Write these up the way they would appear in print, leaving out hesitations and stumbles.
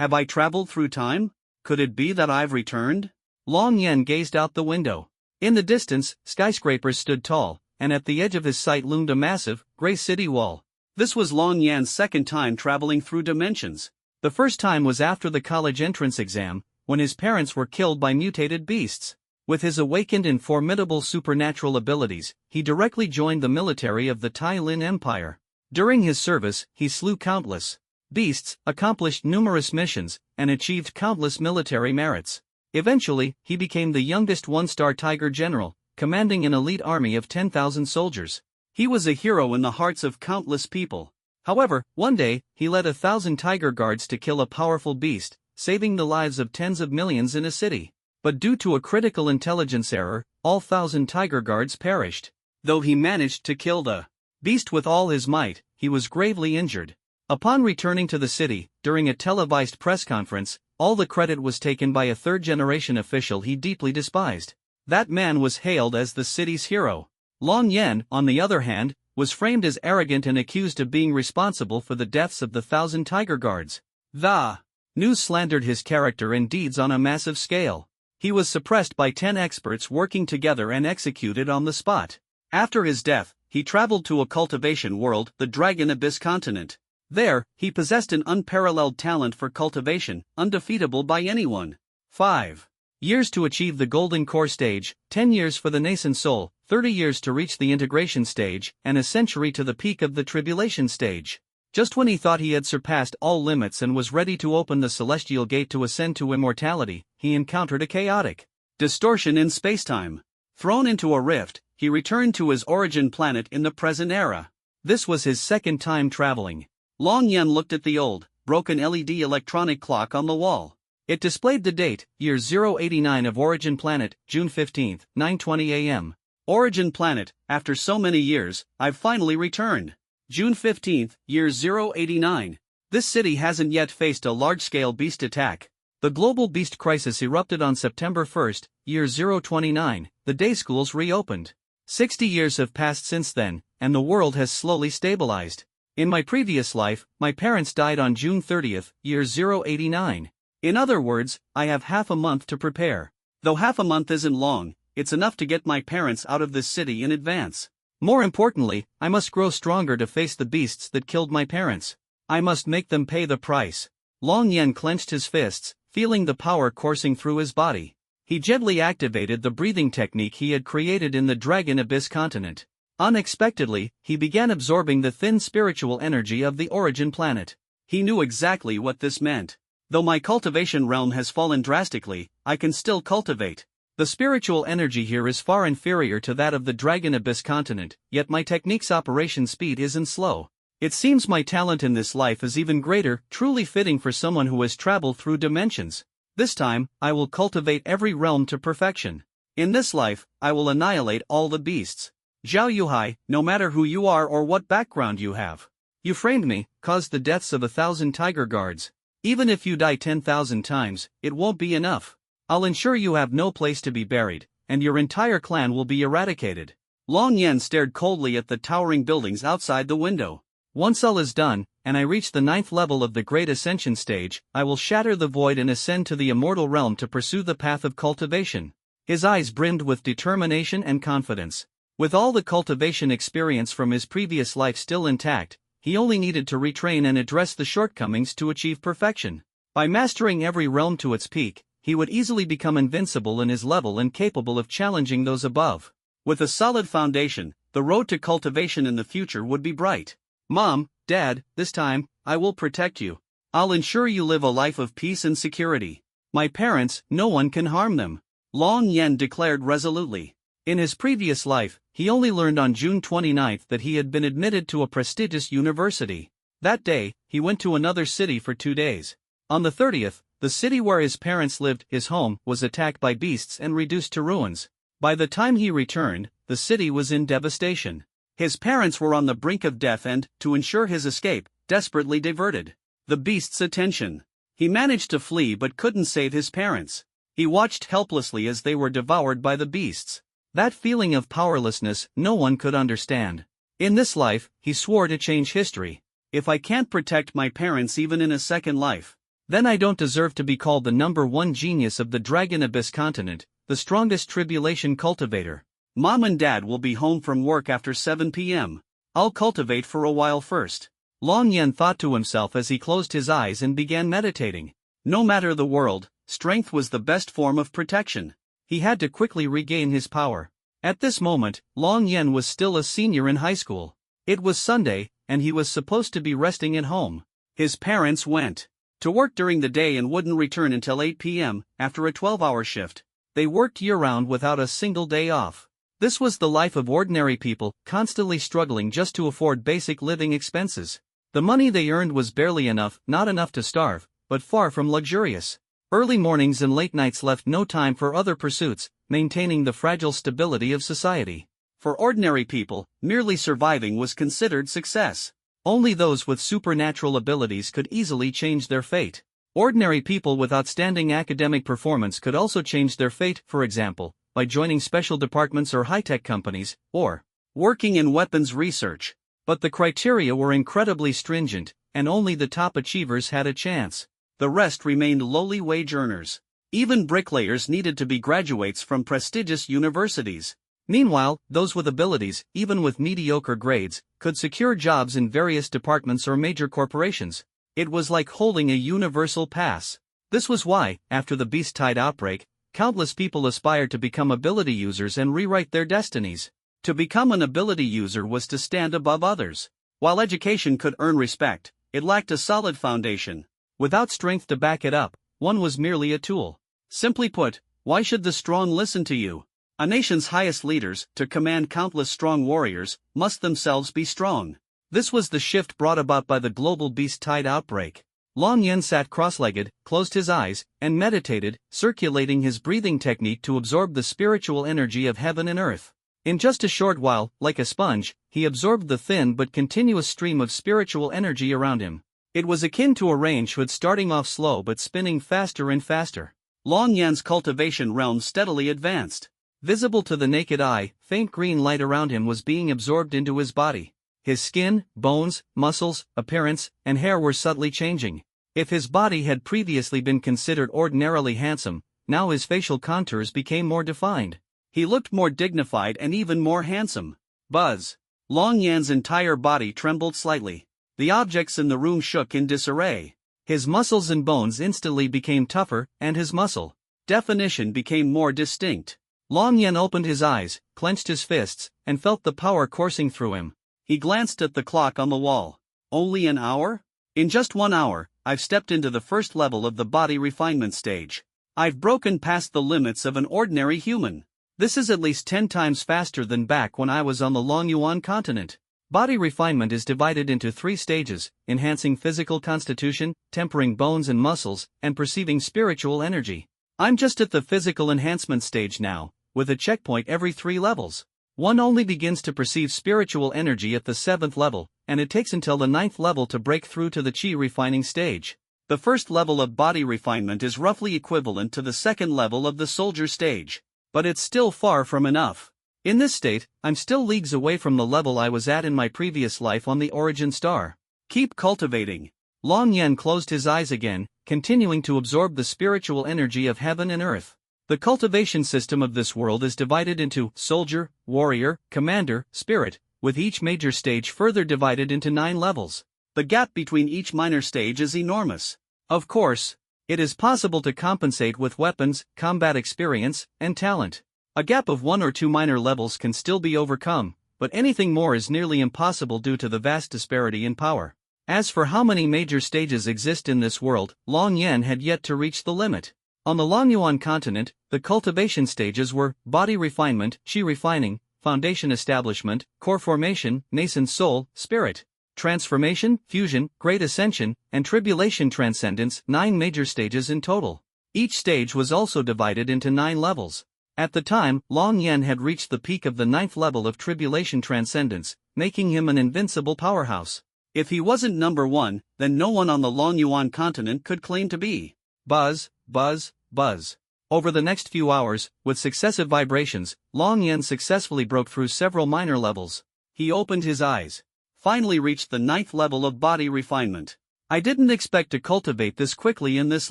Have I traveled through time? Could it be that I've returned? Long Yen gazed out the window. In the distance, skyscrapers stood tall, and at the edge of his sight loomed a massive, gray city wall. This was Long Yan's second time traveling through dimensions. The first time was after the college entrance exam, when his parents were killed by mutated beasts. With his awakened and formidable supernatural abilities, he directly joined the military of the Tai Lin Empire. During his service, he slew countless beasts, accomplished numerous missions, and achieved countless military merits. Eventually, he became the youngest one-star Tiger General, commanding an elite army of 10,000 soldiers. He was a hero in the hearts of countless people. However, one day, he led 1,000 Tiger Guards to kill a powerful beast, saving the lives of tens of millions in a city. But due to a critical intelligence error, all 1,000 Tiger Guards perished. Though he managed to kill the beast with all his might, he was gravely injured. Upon returning to the city, during a televised press conference, all the credit was taken by a third-generation official he deeply despised. That man was hailed as the city's hero. Long Yen, on the other hand, was framed as arrogant and accused of being responsible for the deaths of the 1,000 Tiger Guards. The news slandered his character and deeds on a massive scale. He was suppressed by 10 experts working together and executed on the spot. After his death, he traveled to a cultivation world, the Dragon Abyss continent. There, he possessed an unparalleled talent for cultivation, undefeatable by anyone. 5 years to achieve the Golden Core stage, 10 years for the Nascent Soul, 30 years to reach the Integration stage, and a century to the peak of the Tribulation stage. Just when he thought he had surpassed all limits and was ready to open the celestial gate to ascend to immortality, he encountered a chaotic distortion in spacetime. Thrown into a rift, he returned to his origin planet in the present era. This was his second time traveling. Long Yen looked at the old, broken LED electronic clock on the wall. It displayed the date, year 089 of Origin Planet, June 15, 9:20 a.m. Origin Planet, after so many years, I've finally returned. June 15, year 089. This city hasn't yet faced a large-scale beast attack. The global beast crisis erupted on September 1, year 029, the day schools reopened. 60 years have passed since then, and the world has slowly stabilized. In my previous life, my parents died on June 30, year 089. In other words, I have half a month to prepare. Though half a month isn't long, it's enough to get my parents out of this city in advance. More importantly, I must grow stronger to face the beasts that killed my parents. I must make them pay the price. Long Yen clenched his fists, feeling the power coursing through his body. He gently activated the breathing technique he had created in the Dragon Abyss continent. Unexpectedly, he began absorbing the thin spiritual energy of the origin planet. He knew exactly what this meant. Though my cultivation realm has fallen drastically, I can still cultivate. The spiritual energy here is far inferior to that of the Dragon Abyss continent, yet my technique's operation speed isn't slow. It seems my talent in this life is even greater, truly fitting for someone who has traveled through dimensions. This time, I will cultivate every realm to perfection. In this life, I will annihilate all the beasts. Zhao Yuhai, no matter who you are or what background you have. You framed me, caused the deaths of 1,000 Tiger Guards. Even if you die 10,000 times, it won't be enough. I'll ensure you have no place to be buried, and your entire clan will be eradicated. Long Yen stared coldly at the towering buildings outside the window. Once all is done, and I reach the 9th level of the Great Ascension stage, I will shatter the void and ascend to the immortal realm to pursue the path of cultivation. His eyes brimmed with determination and confidence. With all the cultivation experience from his previous life still intact, he only needed to retrain and address the shortcomings to achieve perfection. By mastering every realm to its peak, he would easily become invincible in his level and capable of challenging those above. With a solid foundation, the road to cultivation in the future would be bright. Mom, Dad, this time, I will protect you. I'll ensure you live a life of peace and security. My parents, no one can harm them. Long Yen declared resolutely. In his previous life, he only learned on June 29 that he had been admitted to a prestigious university. That day, he went to another city for 2 days. On the 30th, the city where his parents lived, his home, was attacked by beasts and reduced to ruins. By the time he returned, the city was in devastation. His parents were on the brink of death and, to ensure his escape, desperately diverted the beast's attention. He managed to flee but couldn't save his parents. He watched helplessly as they were devoured by the beasts. That feeling of powerlessness no one could understand. In this life, he swore to change history. If I can't protect my parents even in a second life, Then I don't deserve to be called the #1 genius of the Dragon Abyss continent, the strongest tribulation cultivator. Mom and Dad will be home from work after 7 p.m. I'll cultivate for a while first. Long Yen thought to himself as he closed his eyes and began meditating. No matter the world, strength was the best form of protection. He had to quickly regain his power. At this moment, Long Yen was still a senior in high school. It was Sunday, and he was supposed to be resting at home. His parents went to work during the day and wouldn't return until 8 p.m. after a 12-hour shift. They worked year-round without a single day off. This was the life of ordinary people, constantly struggling just to afford basic living expenses. The money they earned was barely enough, not enough to starve, but far from luxurious. Early mornings and late nights left no time for other pursuits, maintaining the fragile stability of society. For ordinary people, merely surviving was considered success. Only those with supernatural abilities could easily change their fate. Ordinary people with outstanding academic performance could also change their fate, for example, by joining special departments or high-tech companies, or working in weapons research. But the criteria were incredibly stringent, and only the top achievers had a chance. The rest remained lowly wage earners. Even bricklayers needed to be graduates from prestigious universities. Meanwhile, those with abilities, even with mediocre grades, could secure jobs in various departments or major corporations. It was like holding a universal pass. This was why, after the Beast Tide outbreak, countless people aspired to become ability users and rewrite their destinies. To become an ability user was to stand above others. While education could earn respect, it lacked a solid foundation. Without strength to back it up, one was merely a tool. Simply put, why should the strong listen to you? A nation's highest leaders, to command countless strong warriors, must themselves be strong. This was the shift brought about by the global Beast Tide outbreak. Long Yen sat cross-legged, closed his eyes, and meditated, circulating his breathing technique to absorb the spiritual energy of heaven and earth. In just a short while, like a sponge, he absorbed the thin but continuous stream of spiritual energy around him. It was akin to a range hood starting off slow but spinning faster and faster. Long Yen's cultivation realm steadily advanced. Visible to the naked eye, faint green light around him was being absorbed into his body. His skin, bones, muscles, appearance, and hair were subtly changing. If his body had previously been considered ordinarily handsome, now his facial contours became more defined. He looked more dignified and even more handsome. Buzz. Long Yan's entire body trembled slightly. The objects in the room shook in disarray. His muscles and bones instantly became tougher, and his muscle definition became more distinct. Long Yan opened his eyes, clenched his fists, and felt the power coursing through him. He glanced at the clock on the wall. Only an hour? In just 1 hour, I've stepped into the first level of the body refinement stage. I've broken past the limits of an ordinary human. This is at least 10 times faster than back when I was on the Longyuan continent. Body refinement is divided into 3 stages: enhancing physical constitution, tempering bones and muscles, and perceiving spiritual energy. I'm just at the physical enhancement stage now, with a checkpoint every 3 levels. One only begins to perceive spiritual energy at the 7th level, and it takes until the 9th level to break through to the chi refining stage. The first level of body refinement is roughly equivalent to the 2nd level of the soldier stage. But it's still far from enough. In this state, I'm still leagues away from the level I was at in my previous life on the Origin Star. Keep cultivating. Long Yen closed his eyes again, continuing to absorb the spiritual energy of heaven and earth. The cultivation system of this world is divided into soldier, warrior, commander, spirit, with each major stage further divided into 9 levels. The gap between each minor stage is enormous. Of course, it is possible to compensate with weapons, combat experience, and talent. A gap of 1 or 2 minor levels can still be overcome, but anything more is nearly impossible due to the vast disparity in power. As for how many major stages exist in this world, Long Yen had yet to reach the limit. On the Longyuan continent, the cultivation stages were body refinement, chi refining, foundation establishment, core formation, nascent soul, spirit, transformation, fusion, great ascension, and tribulation transcendence, 9 major stages in total. Each stage was also divided into 9 levels. At the time, Long Yen had reached the peak of the 9th level of tribulation transcendence, making him an invincible powerhouse. If he wasn't number 1, then no one on the Longyuan continent could claim to be. Buzz, buzz, buzz. Over the next few hours, with successive vibrations, Long Yen successfully broke through several minor levels. He opened his eyes. Finally reached the 9th level of body refinement. I didn't expect to cultivate this quickly in this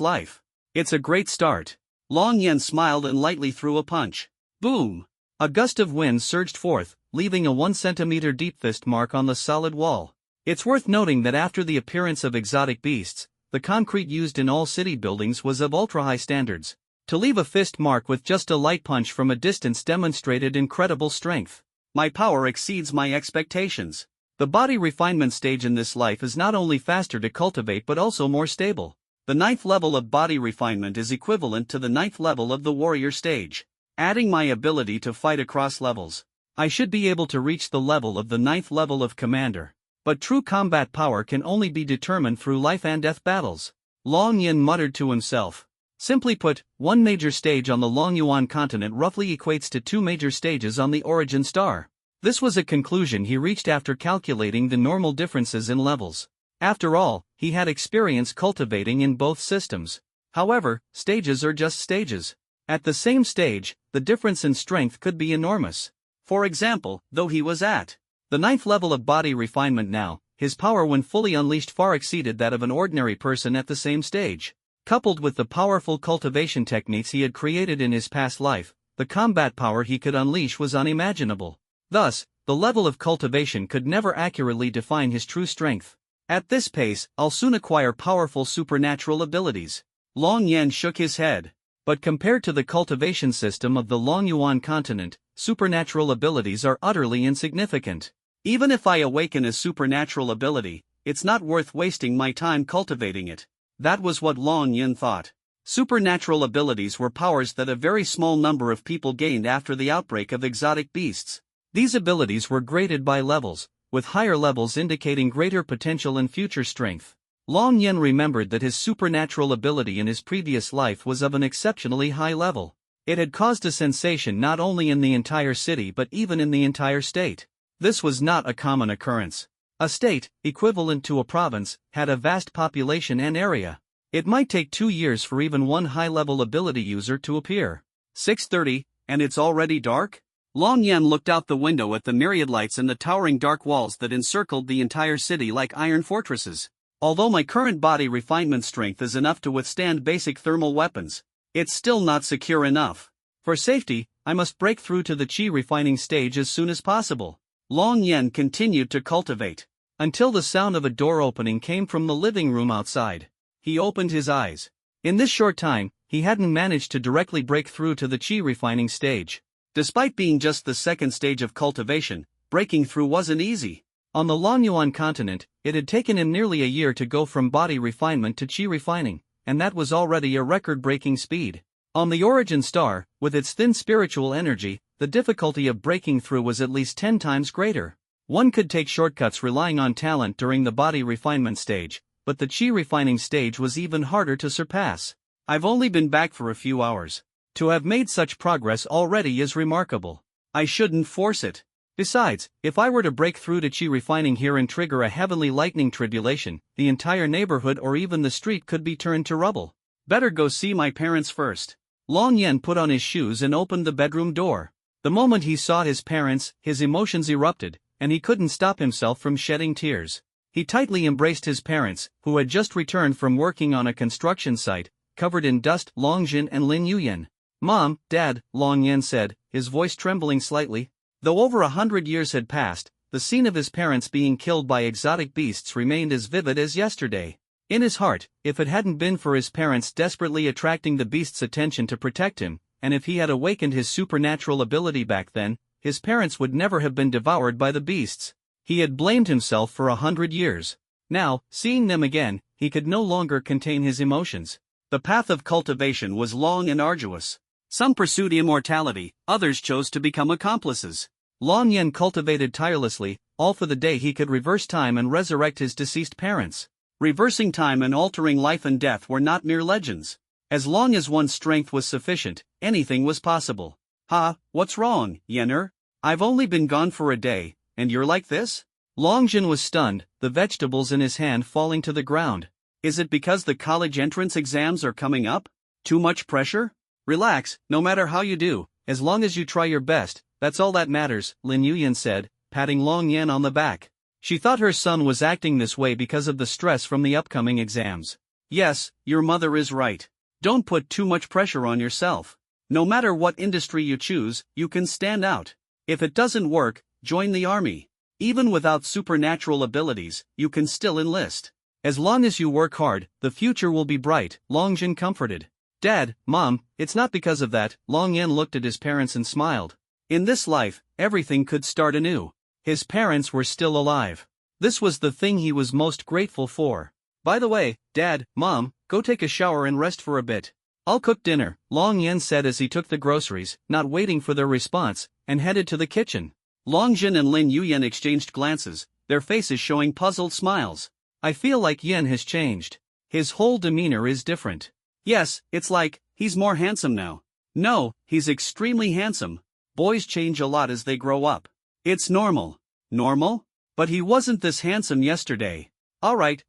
life. It's a great start. Long Yan smiled and lightly threw a punch. Boom! A gust of wind surged forth, leaving a 1 centimeter deep fist mark on the solid wall. It's worth noting that after the appearance of exotic beasts, the concrete used in all city buildings was of ultra-high standards. To leave a fist mark with just a light punch from a distance demonstrated incredible strength. My power exceeds my expectations. The body refinement stage in this life is not only faster to cultivate but also more stable. The 9th level of body refinement is equivalent to the 9th level of the warrior stage. Adding my ability to fight across levels, I should be able to reach the level of the 9th level of commander. But true combat power can only be determined through life and death battles. Long Yin muttered to himself. Simply put, one major stage on the Longyuan continent roughly equates to 2 major stages on the origin star. This was a conclusion he reached after calculating the normal differences in levels. After all, he had experience cultivating in both systems. However, stages are just stages. At the same stage, the difference in strength could be enormous. For example, though he was at the 9th level of body refinement now, his power when fully unleashed far exceeded that of an ordinary person at the same stage. Coupled with the powerful cultivation techniques he had created in his past life, the combat power he could unleash was unimaginable. Thus, the level of cultivation could never accurately define his true strength. At this pace, I'll soon acquire powerful supernatural abilities. Long Yan shook his head. But compared to the cultivation system of the Longyuan continent, supernatural abilities are utterly insignificant. Even if I awaken a supernatural ability, it's not worth wasting my time cultivating it. That was what Long Yin thought. Supernatural abilities were powers that a very small number of people gained after the outbreak of exotic beasts. These abilities were graded by levels, with higher levels indicating greater potential and future strength. Long Yin remembered that his supernatural ability in his previous life was of an exceptionally high level. It had caused a sensation not only in the entire city but even in the entire state. This was not a common occurrence. A state, equivalent to a province, had a vast population and area. It might take 2 years for even one high-level ability user to appear. 6:30, and it's already dark? Long Yan looked out the window at the myriad lights and the towering dark walls that encircled the entire city like iron fortresses. Although my current body refinement strength is enough to withstand basic thermal weapons, it's still not secure enough. For safety, I must break through to the chi refining stage as soon as possible. Long Yan continued to cultivate, until the sound of a door opening came from the living room outside. He opened his eyes. In this short time, he hadn't managed to directly break through to the chi refining stage. Despite being just the second stage of cultivation, breaking through wasn't easy. On the Longyuan continent, it had taken him nearly a year to go from body refinement to chi refining, and that was already a record-breaking speed. On the origin star, with its thin spiritual energy, the difficulty of breaking through was at least 10 times greater. One could take shortcuts relying on talent during the body refinement stage, but the chi refining stage was even harder to surpass. I've only been back for a few hours. To have made such progress already is remarkable. I shouldn't force it. Besides, if I were to break through to chi refining here and trigger a heavenly lightning tribulation, the entire neighborhood or even the street could be turned to rubble. Better go see my parents first. Long Yan put on his shoes and opened the bedroom door. The moment he saw his parents, his emotions erupted, and he couldn't stop himself from shedding tears. He tightly embraced his parents, who had just returned from working on a construction site, covered in dust. Longjin and Lin Yuyan. "Mom, Dad," Long Yan said, his voice trembling slightly. Though over 100 years had passed, the scene of his parents being killed by exotic beasts remained as vivid as yesterday. In his heart, if it hadn't been for his parents desperately attracting the beast's attention to protect him, and if he had awakened his supernatural ability back then, his parents would never have been devoured by the beasts. He had blamed himself for 100 years. Now, seeing them again, he could no longer contain his emotions. The path of cultivation was long and arduous. Some pursued immortality, others chose to become accomplices. Long Yan cultivated tirelessly, all for the day he could reverse time and resurrect his deceased parents. Reversing time and altering life and death were not mere legends. As long as one's strength was sufficient, anything was possible. "Ha, what's wrong, Yenner? I've only been gone for a day, and you're like this?" Longjin was stunned, the vegetables in his hand falling to the ground. "Is it because the college entrance exams are coming up? Too much pressure? Relax, no matter how you do, as long as you try your best, that's all that matters," Lin Yuyan said, patting Long Yan on the back. She thought her son was acting this way because of the stress from the upcoming exams. Yes, your mother is right. Don't put too much pressure on yourself. No matter what industry you choose, you can stand out. If it doesn't work, join the army. Even without supernatural abilities, you can still enlist. As long as you work hard, the future will be bright, Longjin comforted. Dad, Mom, it's not because of that. Long Yen looked at his parents and smiled. In this life, everything could start anew. His parents were still alive. This was the thing he was most grateful for. By the way, Dad, Mom, go take a shower and rest for a bit. I'll cook dinner, Long Yen said as he took the groceries, not waiting for their response, and headed to the kitchen. Longjin and Lin Yuyen exchanged glances, their faces showing puzzled smiles. I feel like Yen has changed. His whole demeanor is different. Yes, it's like, he's more handsome now. No, he's extremely handsome. Boys change a lot as they grow up. It's normal. Normal? But he wasn't this handsome yesterday. Alright,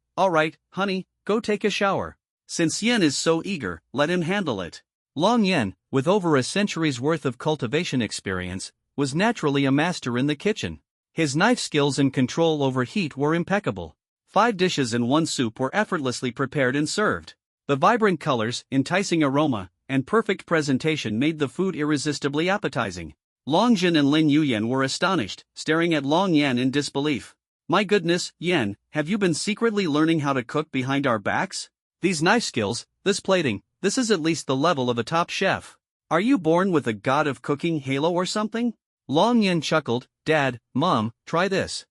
honey, go take a shower. Since Yen is so eager, let him handle it. Long Yen, with over a century's worth of cultivation experience, was naturally a master in the kitchen. His knife skills and control over heat were impeccable. 5 dishes and 1 soup were effortlessly prepared and served. The vibrant colors, enticing aroma, and perfect presentation made the food irresistibly appetizing. Longjin and Lin Yuyen were astonished, staring at Long Yen in disbelief. My goodness, Yen, have you been secretly learning how to cook behind our backs? These knife skills, this plating, this is at least the level of a top chef. Are you born with a god of cooking halo or something? Long Yen chuckled. Dad, Mom, try this.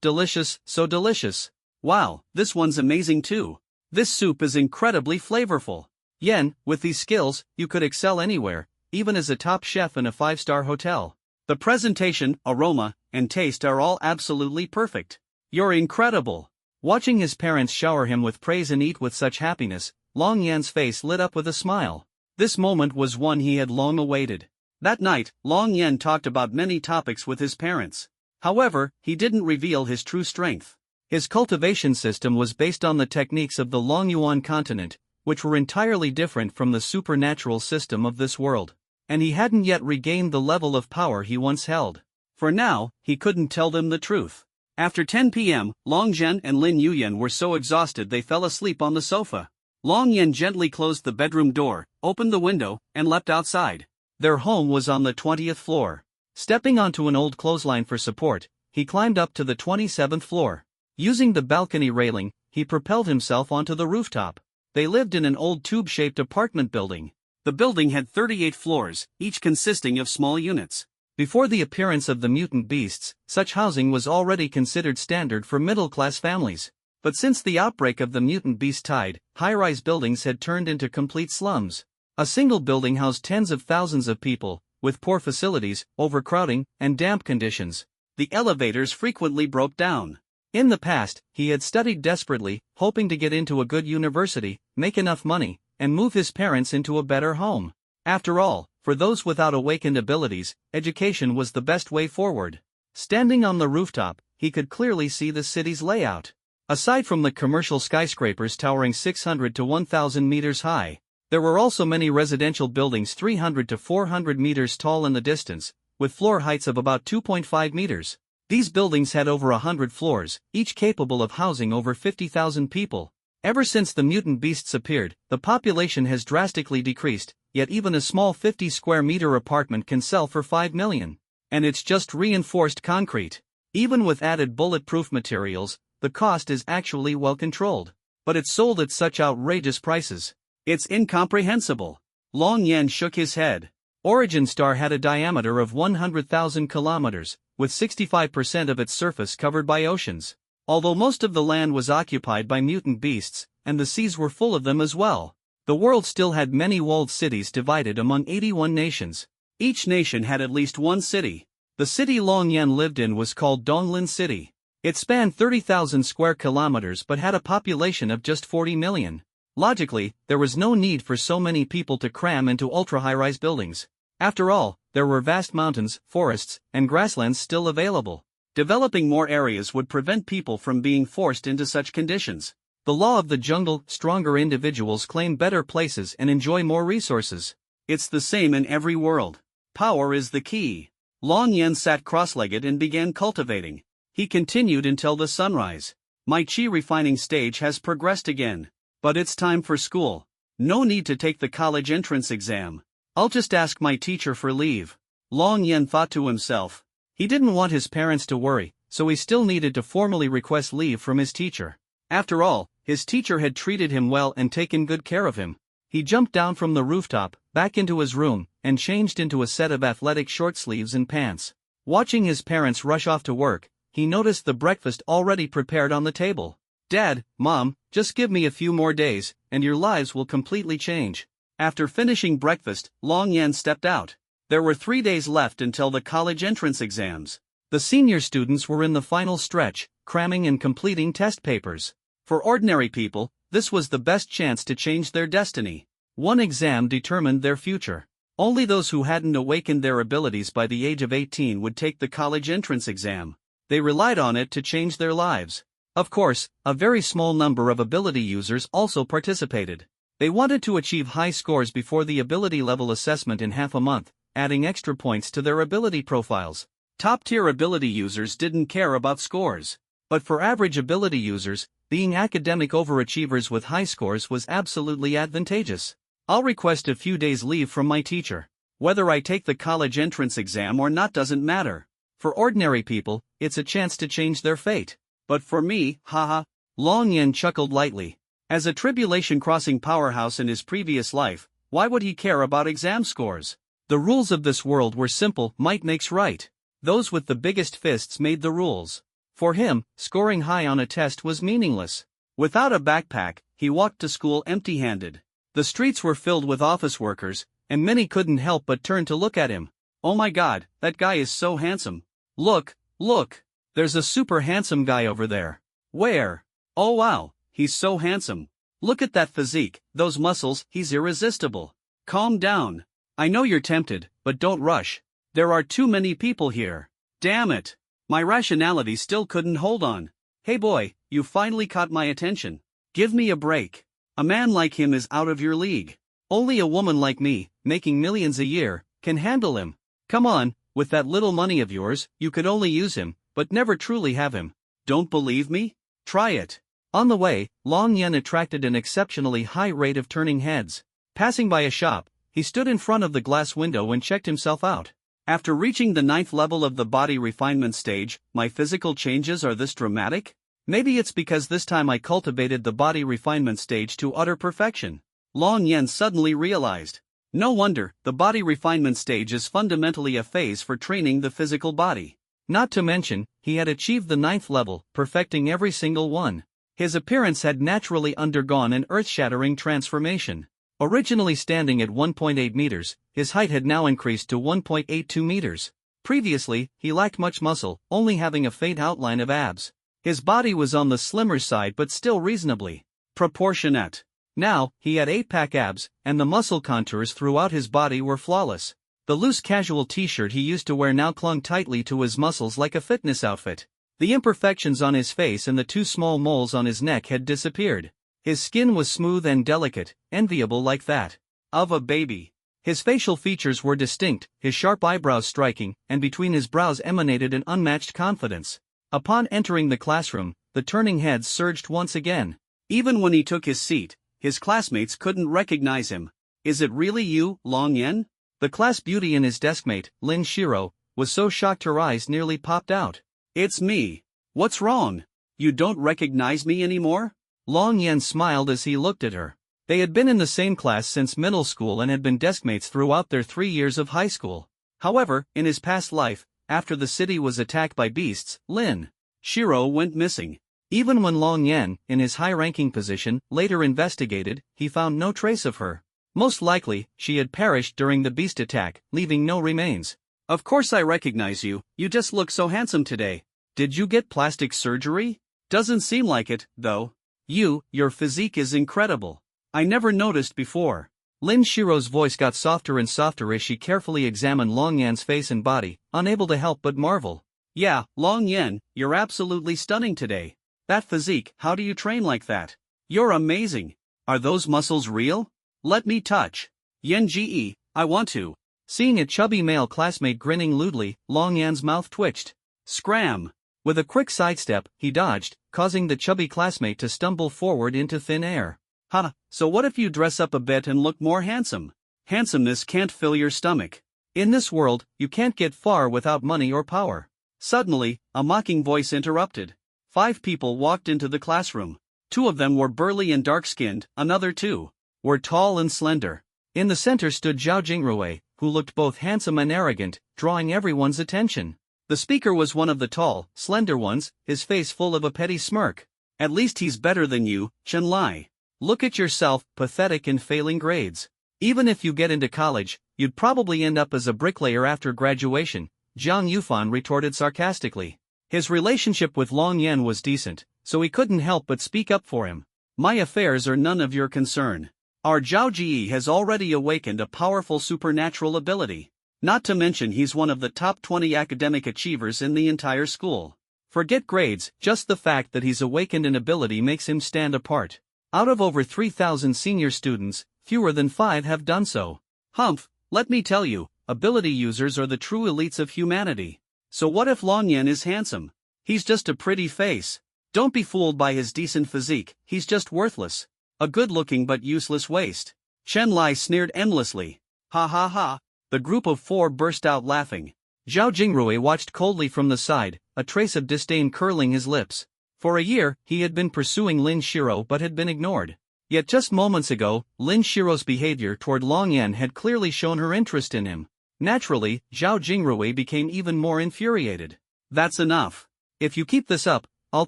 Delicious, so delicious. Wow, this one's amazing too. This soup is incredibly flavorful. Yen, with these skills, you could excel anywhere, even as a top chef in a 5-star hotel. The presentation, aroma, and taste are all absolutely perfect. You're incredible. Watching his parents shower him with praise and eat with such happiness, Long Yan's face lit up with a smile. This moment was one he had long awaited. That night, Long Yan talked about many topics with his parents. However, he didn't reveal his true strength. His cultivation system was based on the techniques of the Longyuan continent, which were entirely different from the supernatural system of this world. And he hadn't yet regained the level of power he once held. For now, he couldn't tell them the truth. After 10 p.m., Long Zhen and Lin Yuyen were so exhausted they fell asleep on the sofa. Long Yan gently closed the bedroom door, opened the window, and leapt outside. Their home was on the 20th floor. Stepping onto an old clothesline for support, he climbed up to the 27th floor. Using the balcony railing, he propelled himself onto the rooftop. They lived in an old tube-shaped apartment building. The building had 38 floors, each consisting of small units. Before the appearance of the mutant beasts, such housing was already considered standard for middle-class families. But since the outbreak of the mutant beast tide, high-rise buildings had turned into complete slums. A single building housed tens of thousands of people, with poor facilities, overcrowding, and damp conditions. The elevators frequently broke down. In the past, he had studied desperately, hoping to get into a good university, make enough money, and move his parents into a better home. After all, for those without awakened abilities, education was the best way forward. Standing on the rooftop, he could clearly see the city's layout. Aside from the commercial skyscrapers towering 600 to 1,000 meters high, there were also many residential buildings 300 to 400 meters tall in the distance, with floor heights of about 2.5 meters. These buildings had over 100 floors, each capable of housing over 50,000 people. Ever since the mutant beasts appeared, the population has drastically decreased, yet even a small 50 square meter apartment can sell for 5 million. And it's just reinforced concrete. Even with added bulletproof materials, the cost is actually well controlled. But it's sold at such outrageous prices. It's incomprehensible. Long Yan shook his head. Origin Star had a diameter of 100,000 kilometers, with 65% of its surface covered by oceans. Although most of the land was occupied by mutant beasts, and the seas were full of them as well, the world still had many walled cities divided among 81 nations. Each nation had at least one city. The city Long Yan lived in was called Donglin City. It spanned 30,000 square kilometers but had a population of just 40 million. Logically, there was no need for so many people to cram into ultra-high-rise buildings. After all, there were vast mountains, forests, and grasslands still available. Developing more areas would prevent people from being forced into such conditions. The law of the jungle, stronger individuals claim better places and enjoy more resources. It's the same in every world. Power is the key. Long Yan sat cross-legged and began cultivating. He continued until the sunrise. My chi refining stage has progressed again. But it's time for school. No need to take the college entrance exam. I'll just ask my teacher for leave. Long Yen thought to himself. He didn't want his parents to worry, so he still needed to formally request leave from his teacher. After all, his teacher had treated him well and taken good care of him. He jumped down from the rooftop, back into his room, and changed into a set of athletic short sleeves and pants. Watching his parents rush off to work, he noticed the breakfast already prepared on the table. Dad, Mom, just give me a few more days, and your lives will completely change. After finishing breakfast, Long Yen stepped out. There were 3 days left until the college entrance exams. The senior students were in the final stretch, cramming and completing test papers. For ordinary people, this was the best chance to change their destiny. One exam determined their future. Only those who hadn't awakened their abilities by the age of 18 would take the college entrance exam. They relied on it to change their lives. Of course, a very small number of ability users also participated. They wanted to achieve high scores before the ability level assessment in half a month, adding extra points to their ability profiles. Top-tier ability users didn't care about scores. But for average ability users, being academic overachievers with high scores was absolutely advantageous. I'll request a few days leave from my teacher. Whether I take the college entrance exam or not doesn't matter. For ordinary people, it's a chance to change their fate. But for me, haha. Long Yen chuckled lightly. As a tribulation-crossing powerhouse in his previous life, why would he care about exam scores? The rules of this world were simple: might makes right. Those with the biggest fists made the rules. For him, scoring high on a test was meaningless. Without a backpack, he walked to school empty-handed. The streets were filled with office workers, and many couldn't help but turn to look at him. Oh my God, that guy is so handsome. Look, look, there's a super handsome guy over there. Where? Oh wow, he's so handsome. Look at that physique, those muscles, he's irresistible. Calm down. I know you're tempted, but don't rush. There are too many people here. Damn it. My rationality still couldn't hold on. Hey boy, you finally caught my attention. Give me a break. A man like him is out of your league. Only a woman like me, making millions a year, can handle him. Come on, with that little money of yours, you could only use him, but never truly have him. Don't believe me? Try it. On the way, Long Yen attracted an exceptionally high rate of turning heads. Passing by a shop, he stood in front of the glass window and checked himself out. After reaching the 9th level of the body refinement stage, my physical changes are this dramatic? Maybe it's because this time I cultivated the body refinement stage to utter perfection. Long Yen suddenly realized. No wonder, the body refinement stage is fundamentally a phase for training the physical body. Not to mention, he had achieved the 9th level, perfecting every single one. His appearance had naturally undergone an earth-shattering transformation. Originally standing at 1.8 meters, his height had now increased to 1.82 meters. Previously, he lacked much muscle, only having a faint outline of abs. His body was on the slimmer side but still reasonably proportionate. Now, he had 8-pack abs, and the muscle contours throughout his body were flawless. The loose casual t-shirt he used to wear now clung tightly to his muscles like a fitness outfit. The imperfections on his face and the 2 small moles on his neck had disappeared. His skin was smooth and delicate, enviable like that of a baby. His facial features were distinct, his sharp eyebrows striking, and between his brows emanated an unmatched confidence. Upon entering the classroom, the turning heads surged once again. Even when he took his seat, his classmates couldn't recognize him. Is it really you, Long Yen? The class beauty and his deskmate, Lin Shiro, was so shocked her eyes nearly popped out. It's me. What's wrong? You don't recognize me anymore? Long Yen smiled as he looked at her. They had been in the same class since middle school and had been deskmates throughout their 3 years of high school. However, in his past life, after the city was attacked by beasts, Lin Shiro went missing. Even when Long Yen, in his high-ranking position, later investigated, he found no trace of her. Most likely, she had perished during the beast attack, leaving no remains. Of course I recognize you, you just look so handsome today. Did you get plastic surgery? Doesn't seem like it, though. Your physique is incredible. I never noticed before. Lin Shiro's voice got softer and softer as she carefully examined Long Yen's face and body, unable to help but marvel. Yeah, Long Yen, you're absolutely stunning today. That physique, how do you train like that? You're amazing. Are those muscles real? Let me touch. Yen Ge, I want to. Seeing a chubby male classmate grinning lewdly, Long Yan's mouth twitched. Scram. With a quick sidestep, he dodged, causing the chubby classmate to stumble forward into thin air. "Ha, so what if you dress up a bit and look more handsome? Handsomeness can't fill your stomach. In this world, you can't get far without money or power." Suddenly, a mocking voice interrupted. 5 people walked into the classroom. 2 of them were burly and dark-skinned, another 2 were tall and slender. In the center stood Zhao Jingrui, who looked both handsome and arrogant, drawing everyone's attention. The speaker was one of the tall, slender ones, his face full of a petty smirk. "At least he's better than you, Chen Lai. Look at yourself, pathetic and failing grades. Even if you get into college, you'd probably end up as a bricklayer after graduation," Jiang Yufan retorted sarcastically. His relationship with Long Yan was decent, so he couldn't help but speak up for him. "My affairs are none of your concern. Our Zhao Ji has already awakened a powerful supernatural ability. Not to mention he's one of the top 20 academic achievers in the entire school. Forget grades, just the fact that he's awakened an ability makes him stand apart. Out of over 3,000 senior students, fewer than 5 have done so. Humph, let me tell you, ability users are the true elites of humanity. So what if Long Yan is handsome? He's just a pretty face. Don't be fooled by his decent physique, he's just worthless. A good-looking but useless waste." Chen Lai sneered endlessly. "Ha ha ha." The group of 4 burst out laughing. Zhao Jingrui watched coldly from the side, a trace of disdain curling his lips. For a year, he had been pursuing Lin Shiro but had been ignored. Yet just moments ago, Lin Shiro's behavior toward Long Yan had clearly shown her interest in him. Naturally, Zhao Jingrui became even more infuriated. "That's enough. If you keep this up, I'll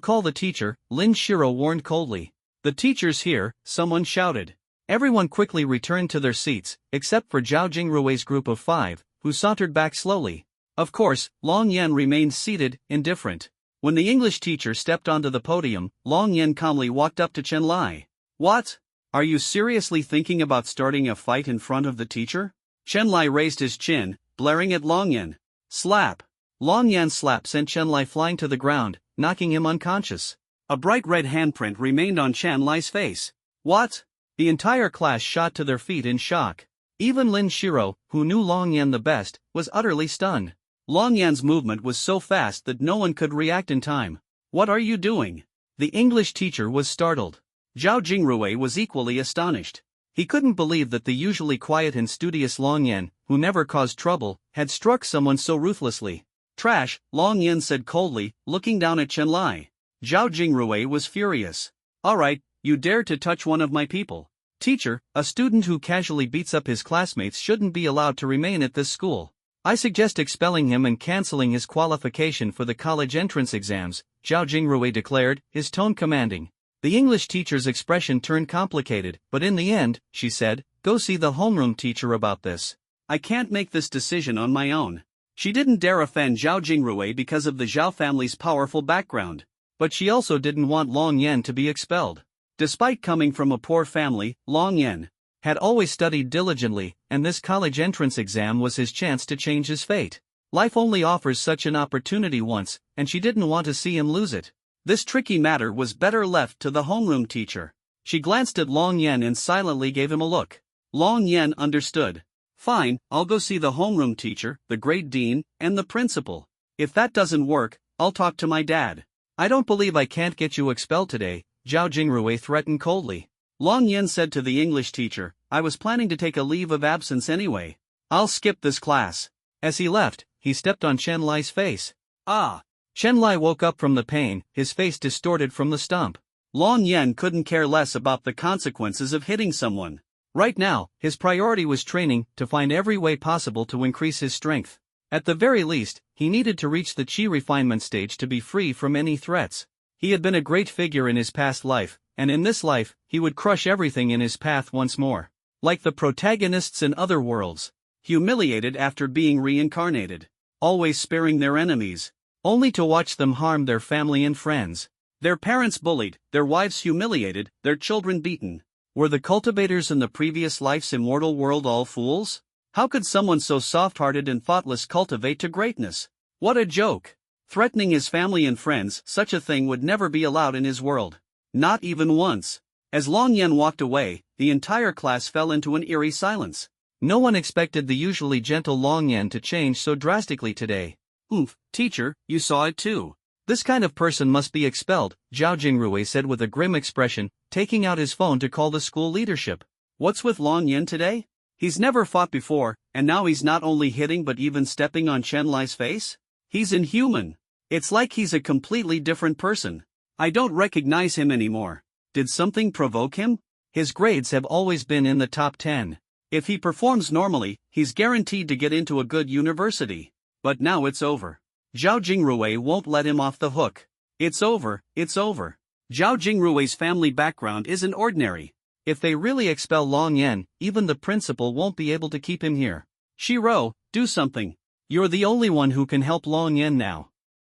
call the teacher," Lin Shiro warned coldly. "The teacher's here," someone shouted. Everyone quickly returned to their seats, except for Zhao Jingrui's group of 5, who sauntered back slowly. Of course, Long Yan remained seated, indifferent. When the English teacher stepped onto the podium, Long Yan calmly walked up to Chen Lai. "What? Are you seriously thinking about starting a fight in front of the teacher?" Chen Lai raised his chin, blaring at Long Yan. Slap! Long Yan's slap sent Chen Lai flying to the ground, knocking him unconscious. A bright red handprint remained on Chen Lai's face. "What?" The entire class shot to their feet in shock. Even Lin Shiro, who knew Long Yan the best, was utterly stunned. Long Yan's movement was so fast that no one could react in time. "What are you doing?" The English teacher was startled. Zhao Jingrui was equally astonished. He couldn't believe that the usually quiet and studious Long Yan, who never caused trouble, had struck someone so ruthlessly. "Trash," Long Yan said coldly, looking down at Chen Lai. Zhao Jingrui was furious. "All right, you dare to touch one of my people. Teacher, a student who casually beats up his classmates shouldn't be allowed to remain at this school. I suggest expelling him and canceling his qualification for the college entrance exams," Zhao Jingrui declared, his tone commanding. The English teacher's expression turned complicated, but in the end, she said, "Go see the homeroom teacher about this. I can't make this decision on my own." She didn't dare offend Zhao Jingrui because of the Zhao family's powerful background. But she also didn't want Long Yan to be expelled. Despite coming from a poor family, Long Yan had always studied diligently, and this college entrance exam was his chance to change his fate. Life only offers such an opportunity once, and she didn't want to see him lose it. This tricky matter was better left to the homeroom teacher. She glanced at Long Yan and silently gave him a look. Long Yan understood. "Fine, I'll go see the homeroom teacher, the grade dean, and the principal. If that doesn't work, I'll talk to my dad." "I don't believe I can't get you expelled today," Zhao Jingrui threatened coldly. Long Yan said to the English teacher, "I was planning to take a leave of absence anyway. I'll skip this class." As he left, he stepped on Chen Lai's face. "Ah!" Chen Lai woke up from the pain, his face distorted from the stump. Long Yan couldn't care less about the consequences of hitting someone. Right now, his priority was training to find every way possible to increase his strength. At the very least, he needed to reach the Qi refinement stage to be free from any threats. He had been a great figure in his past life, and in this life, he would crush everything in his path once more. Like the protagonists in other worlds. Humiliated after being reincarnated. Always sparing their enemies. Only to watch them harm their family and friends. Their parents bullied, their wives humiliated, their children beaten. Were the cultivators in the previous life's immortal world all fools? How could someone so soft-hearted and thoughtless cultivate to greatness? What a joke! Threatening his family and friends, such a thing would never be allowed in his world. Not even once. As Long Yan walked away, the entire class fell into an eerie silence. No one expected the usually gentle Long Yan to change so drastically today. "Oomph, teacher, you saw it too. This kind of person must be expelled, Zhao Jingrui said with a grim expression, taking out his phone to call the school leadership. What's with Long Yan today? He's never fought before, and now he's not only hitting but even stepping on Chen Lai's face? He's inhuman. It's like he's a completely different person. I don't recognize him anymore. Did something provoke him? His grades have always been in the top 10. If he performs normally, he's guaranteed to get into a good university. But now it's over. Zhao Jingrui won't let him off the hook. It's over, it's over. Zhao Jingrui's family background isn't ordinary. If they really expel Long Yan, even the principal won't be able to keep him here. Shiro, do something. You're the only one who can help Long Yan now.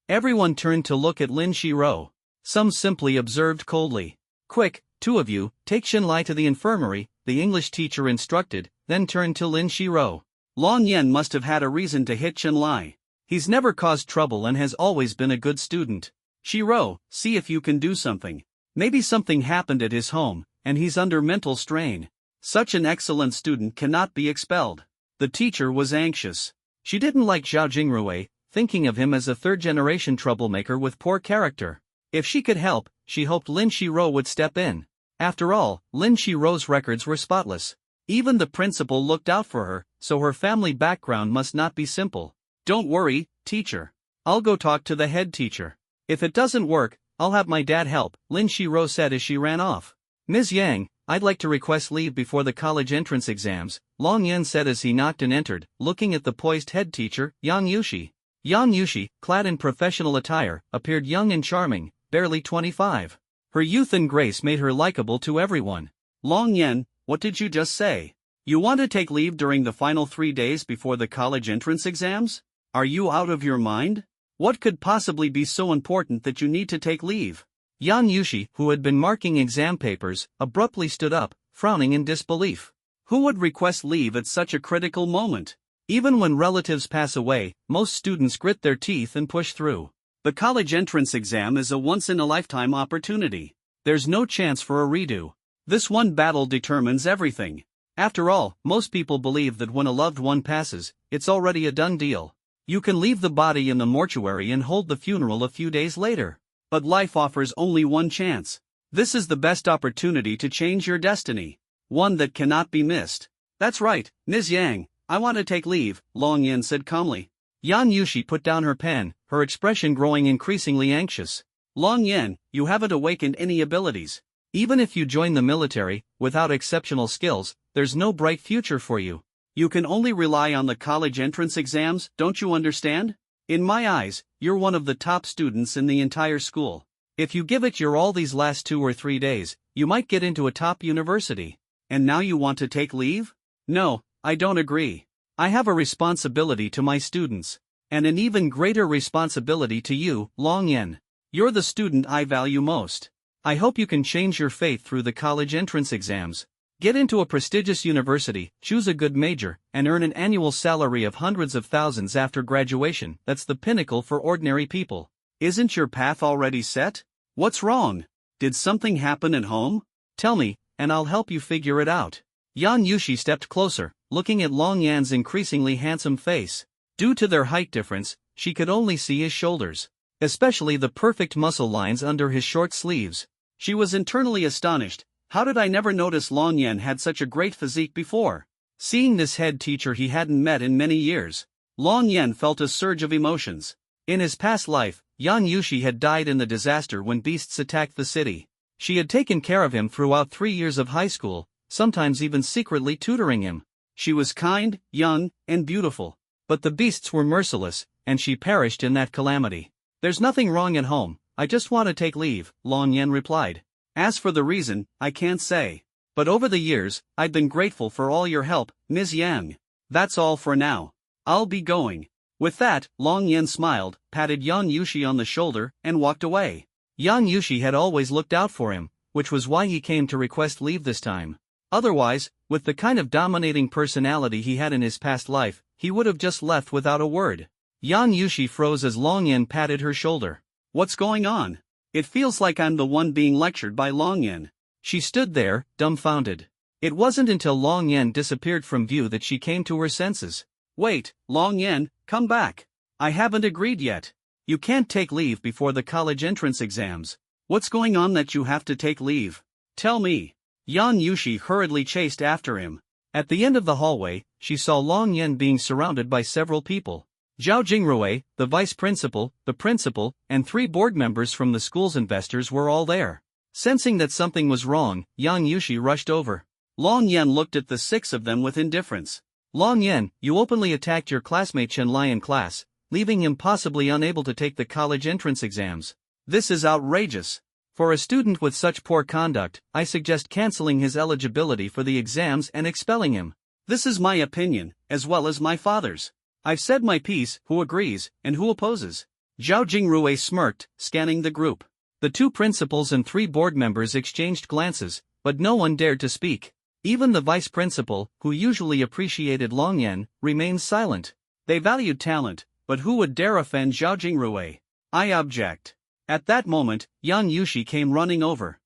Everyone turned to look at Lin Shiro. Some simply observed coldly. Quick, two of you, take Shinlai to the infirmary, the English teacher instructed, then turned to Lin Shiro. Long Yan must have had a reason to hit Shinlai. He's never caused trouble and has always been a good student. Shiro, see if you can do something. Maybe something happened at his home, and he's under mental strain. Such an excellent student cannot be expelled. The teacher was anxious. She didn't like Zhao Jingrui, thinking of him as a third-generation troublemaker with poor character. If she could help, she hoped Lin Shiro would step in. After all, Lin Shiro's records were spotless. Even the principal looked out for her, so her family background must not be simple. Don't worry, teacher. I'll go talk to the head teacher. If it doesn't work, I'll have my dad help, Lin Shiro said as she ran off. Ms. Yang, I'd like to request leave before the college entrance exams, Long Yan said as he knocked and entered, looking at the poised head teacher, Yang Yushi. Yang Yushi, clad in professional attire, appeared young and charming, barely 25. Her youth and grace made her likable to everyone. Long Yan, what did you just say? You want to take leave during the final 3 days before the college entrance exams? Are you out of your mind? What could possibly be so important that you need to take leave? Yang Yushi, who had been marking exam papers, abruptly stood up, frowning in disbelief. Who would request leave at such a critical moment? Even when relatives pass away, most students grit their teeth and push through. The college entrance exam is a once-in-a-lifetime opportunity. There's no chance for a redo. This one battle determines everything. After all, most people believe that when a loved one passes, it's already a done deal. You can leave the body in the mortuary and hold the funeral a few days later. But life offers only one chance. This is the best opportunity to change your destiny. One that cannot be missed. That's right, Ms. Yang, I want to take leave, Long Yan said calmly. Yang Yushi put down her pen, her expression growing increasingly anxious. Long Yan, you haven't awakened any abilities. Even if you join the military, without exceptional skills, there's no bright future for you. You can only rely on the college entrance exams, don't you understand? In my eyes, you're one of the top students in the entire school. If you give it your all these last 2 or 3 days, you might get into a top university. And now you want to take leave? No, I don't agree. I have a responsibility to my students. And an even greater responsibility to you, Long Yan. You're the student I value most. I hope you can change your fate through the college entrance exams. Get into a prestigious university, choose a good major, and earn an annual salary of hundreds of thousands after graduation. That's the pinnacle for ordinary people. Isn't your path already set? What's wrong? Did something happen at home? Tell me, and I'll help you figure it out. Yang Yushi stepped closer, looking at Long Yan's increasingly handsome face. Due to their height difference, she could only see his shoulders, especially the perfect muscle lines under his short sleeves. She was internally astonished. How did I never notice Long Yan had such a great physique before? Seeing this head teacher he hadn't met in many years, Long Yan felt a surge of emotions. In his past life, Yang Yushi had died in the disaster when beasts attacked the city. She had taken care of him throughout 3 years of high school, sometimes even secretly tutoring him. She was kind, young, and beautiful. But the beasts were merciless, and she perished in that calamity. There's nothing wrong at home, I just want to take leave, Long Yan replied. As for the reason, I can't say. But over the years, I've been grateful for all your help, Ms. Yang. That's all for now. I'll be going. With that, Long Yan smiled, patted Yang Yushi on the shoulder, and walked away. Yang Yushi had always looked out for him, which was why he came to request leave this time. Otherwise, with the kind of dominating personality he had in his past life, he would have just left without a word. Yang Yushi froze as Long Yan patted her shoulder. What's going on? It feels like I'm the one being lectured by Long Yan. She stood there, dumbfounded. It wasn't until Long Yan disappeared from view that she came to her senses. Wait, Long Yan, come back. I haven't agreed yet. You can't take leave before the college entrance exams. What's going on that you have to take leave? Tell me. Yang Yushi hurriedly chased after him. At the end of the hallway, she saw Long Yan being surrounded by several people. Zhao Jingrui, the vice principal, the principal, and 3 board members from the school's investors were all there. Sensing that something was wrong, Yang Yushi rushed over. Long Yan looked at the 6 of them with indifference. Long Yan, you openly attacked your classmate Chen Lai in class, leaving him possibly unable to take the college entrance exams. This is outrageous. For a student with such poor conduct, I suggest canceling his eligibility for the exams and expelling him. This is my opinion, as well as my father's. I've said my piece. Who agrees, and who opposes? Zhao Jingrui smirked, scanning the group. The 2 principals and 3 board members exchanged glances, but no one dared to speak. Even the vice principal, who usually appreciated Long Yan, remained silent. They valued talent, but who would dare offend Zhao Jingrui? I object. At that moment, Yang Yushi came running over.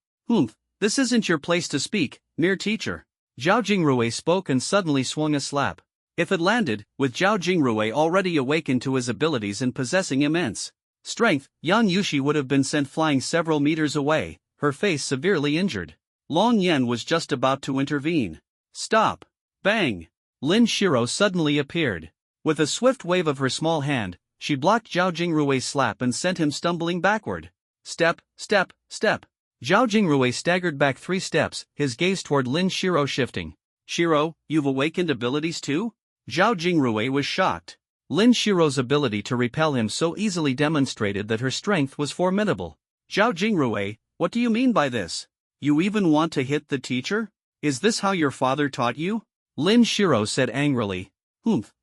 This isn't your place to speak, mere teacher. Zhao Jingrui spoke and suddenly swung a slap. If it landed, with Zhao Jingrui already awakened to his abilities and possessing immense strength, Yang Yushi would have been sent flying several meters away, her face severely injured. Long Yan was just about to intervene. Stop! Bang! Lin Shiro suddenly appeared. With a swift wave of her small hand, she blocked Zhao Jingrui's slap and sent him stumbling backward. Step, step, step. Zhao Jingrui staggered back 3 steps, his gaze toward Lin Shiro shifting. Shiro, you've awakened abilities too? Zhao Jingrui was shocked. Lin Shiro's ability to repel him so easily demonstrated that her strength was formidable. Zhao Jingrui, what do you mean by this? You even want to hit the teacher? Is this how your father taught you? Lin Shiro said angrily.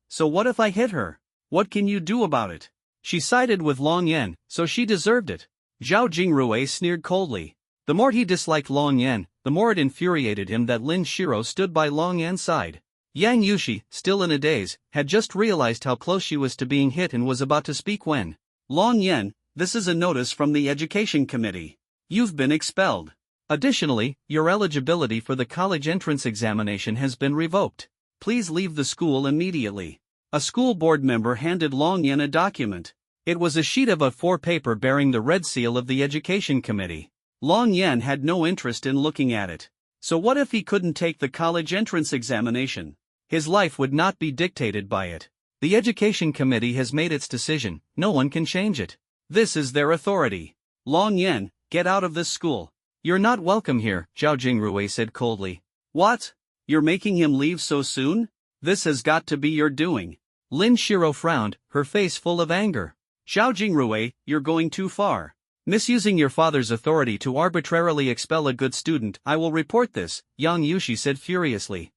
So what if I hit her? What can you do about it? She sided with Long Yan, so she deserved it. Zhao Jingrui sneered coldly. The more he disliked Long Yan, the more it infuriated him that Lin Shiro stood by Long Yan's side. Yang Yushi, still in a daze, had just realized how close she was to being hit and was about to speak when. Long Yan, this is a notice from the Education Committee. You've been expelled. Additionally, your eligibility for the college entrance examination has been revoked. Please leave the school immediately. A school board member handed Long Yan a document. It was a sheet of A4 paper bearing the red seal of the Education Committee. Long Yan had no interest in looking at it. So what if he couldn't take the college entrance examination? His life would not be dictated by it. The Education Committee has made its decision, no one can change it. This is their authority. Long Yan, get out of this school. You're not welcome here, Zhao Jingrui said coldly. What? You're making him leave so soon? This has got to be your doing. Lin Shiro frowned, her face full of anger. Zhao Jingrui, you're going too far. Misusing your father's authority to arbitrarily expel a good student. I will report this, Yang Yushi said furiously.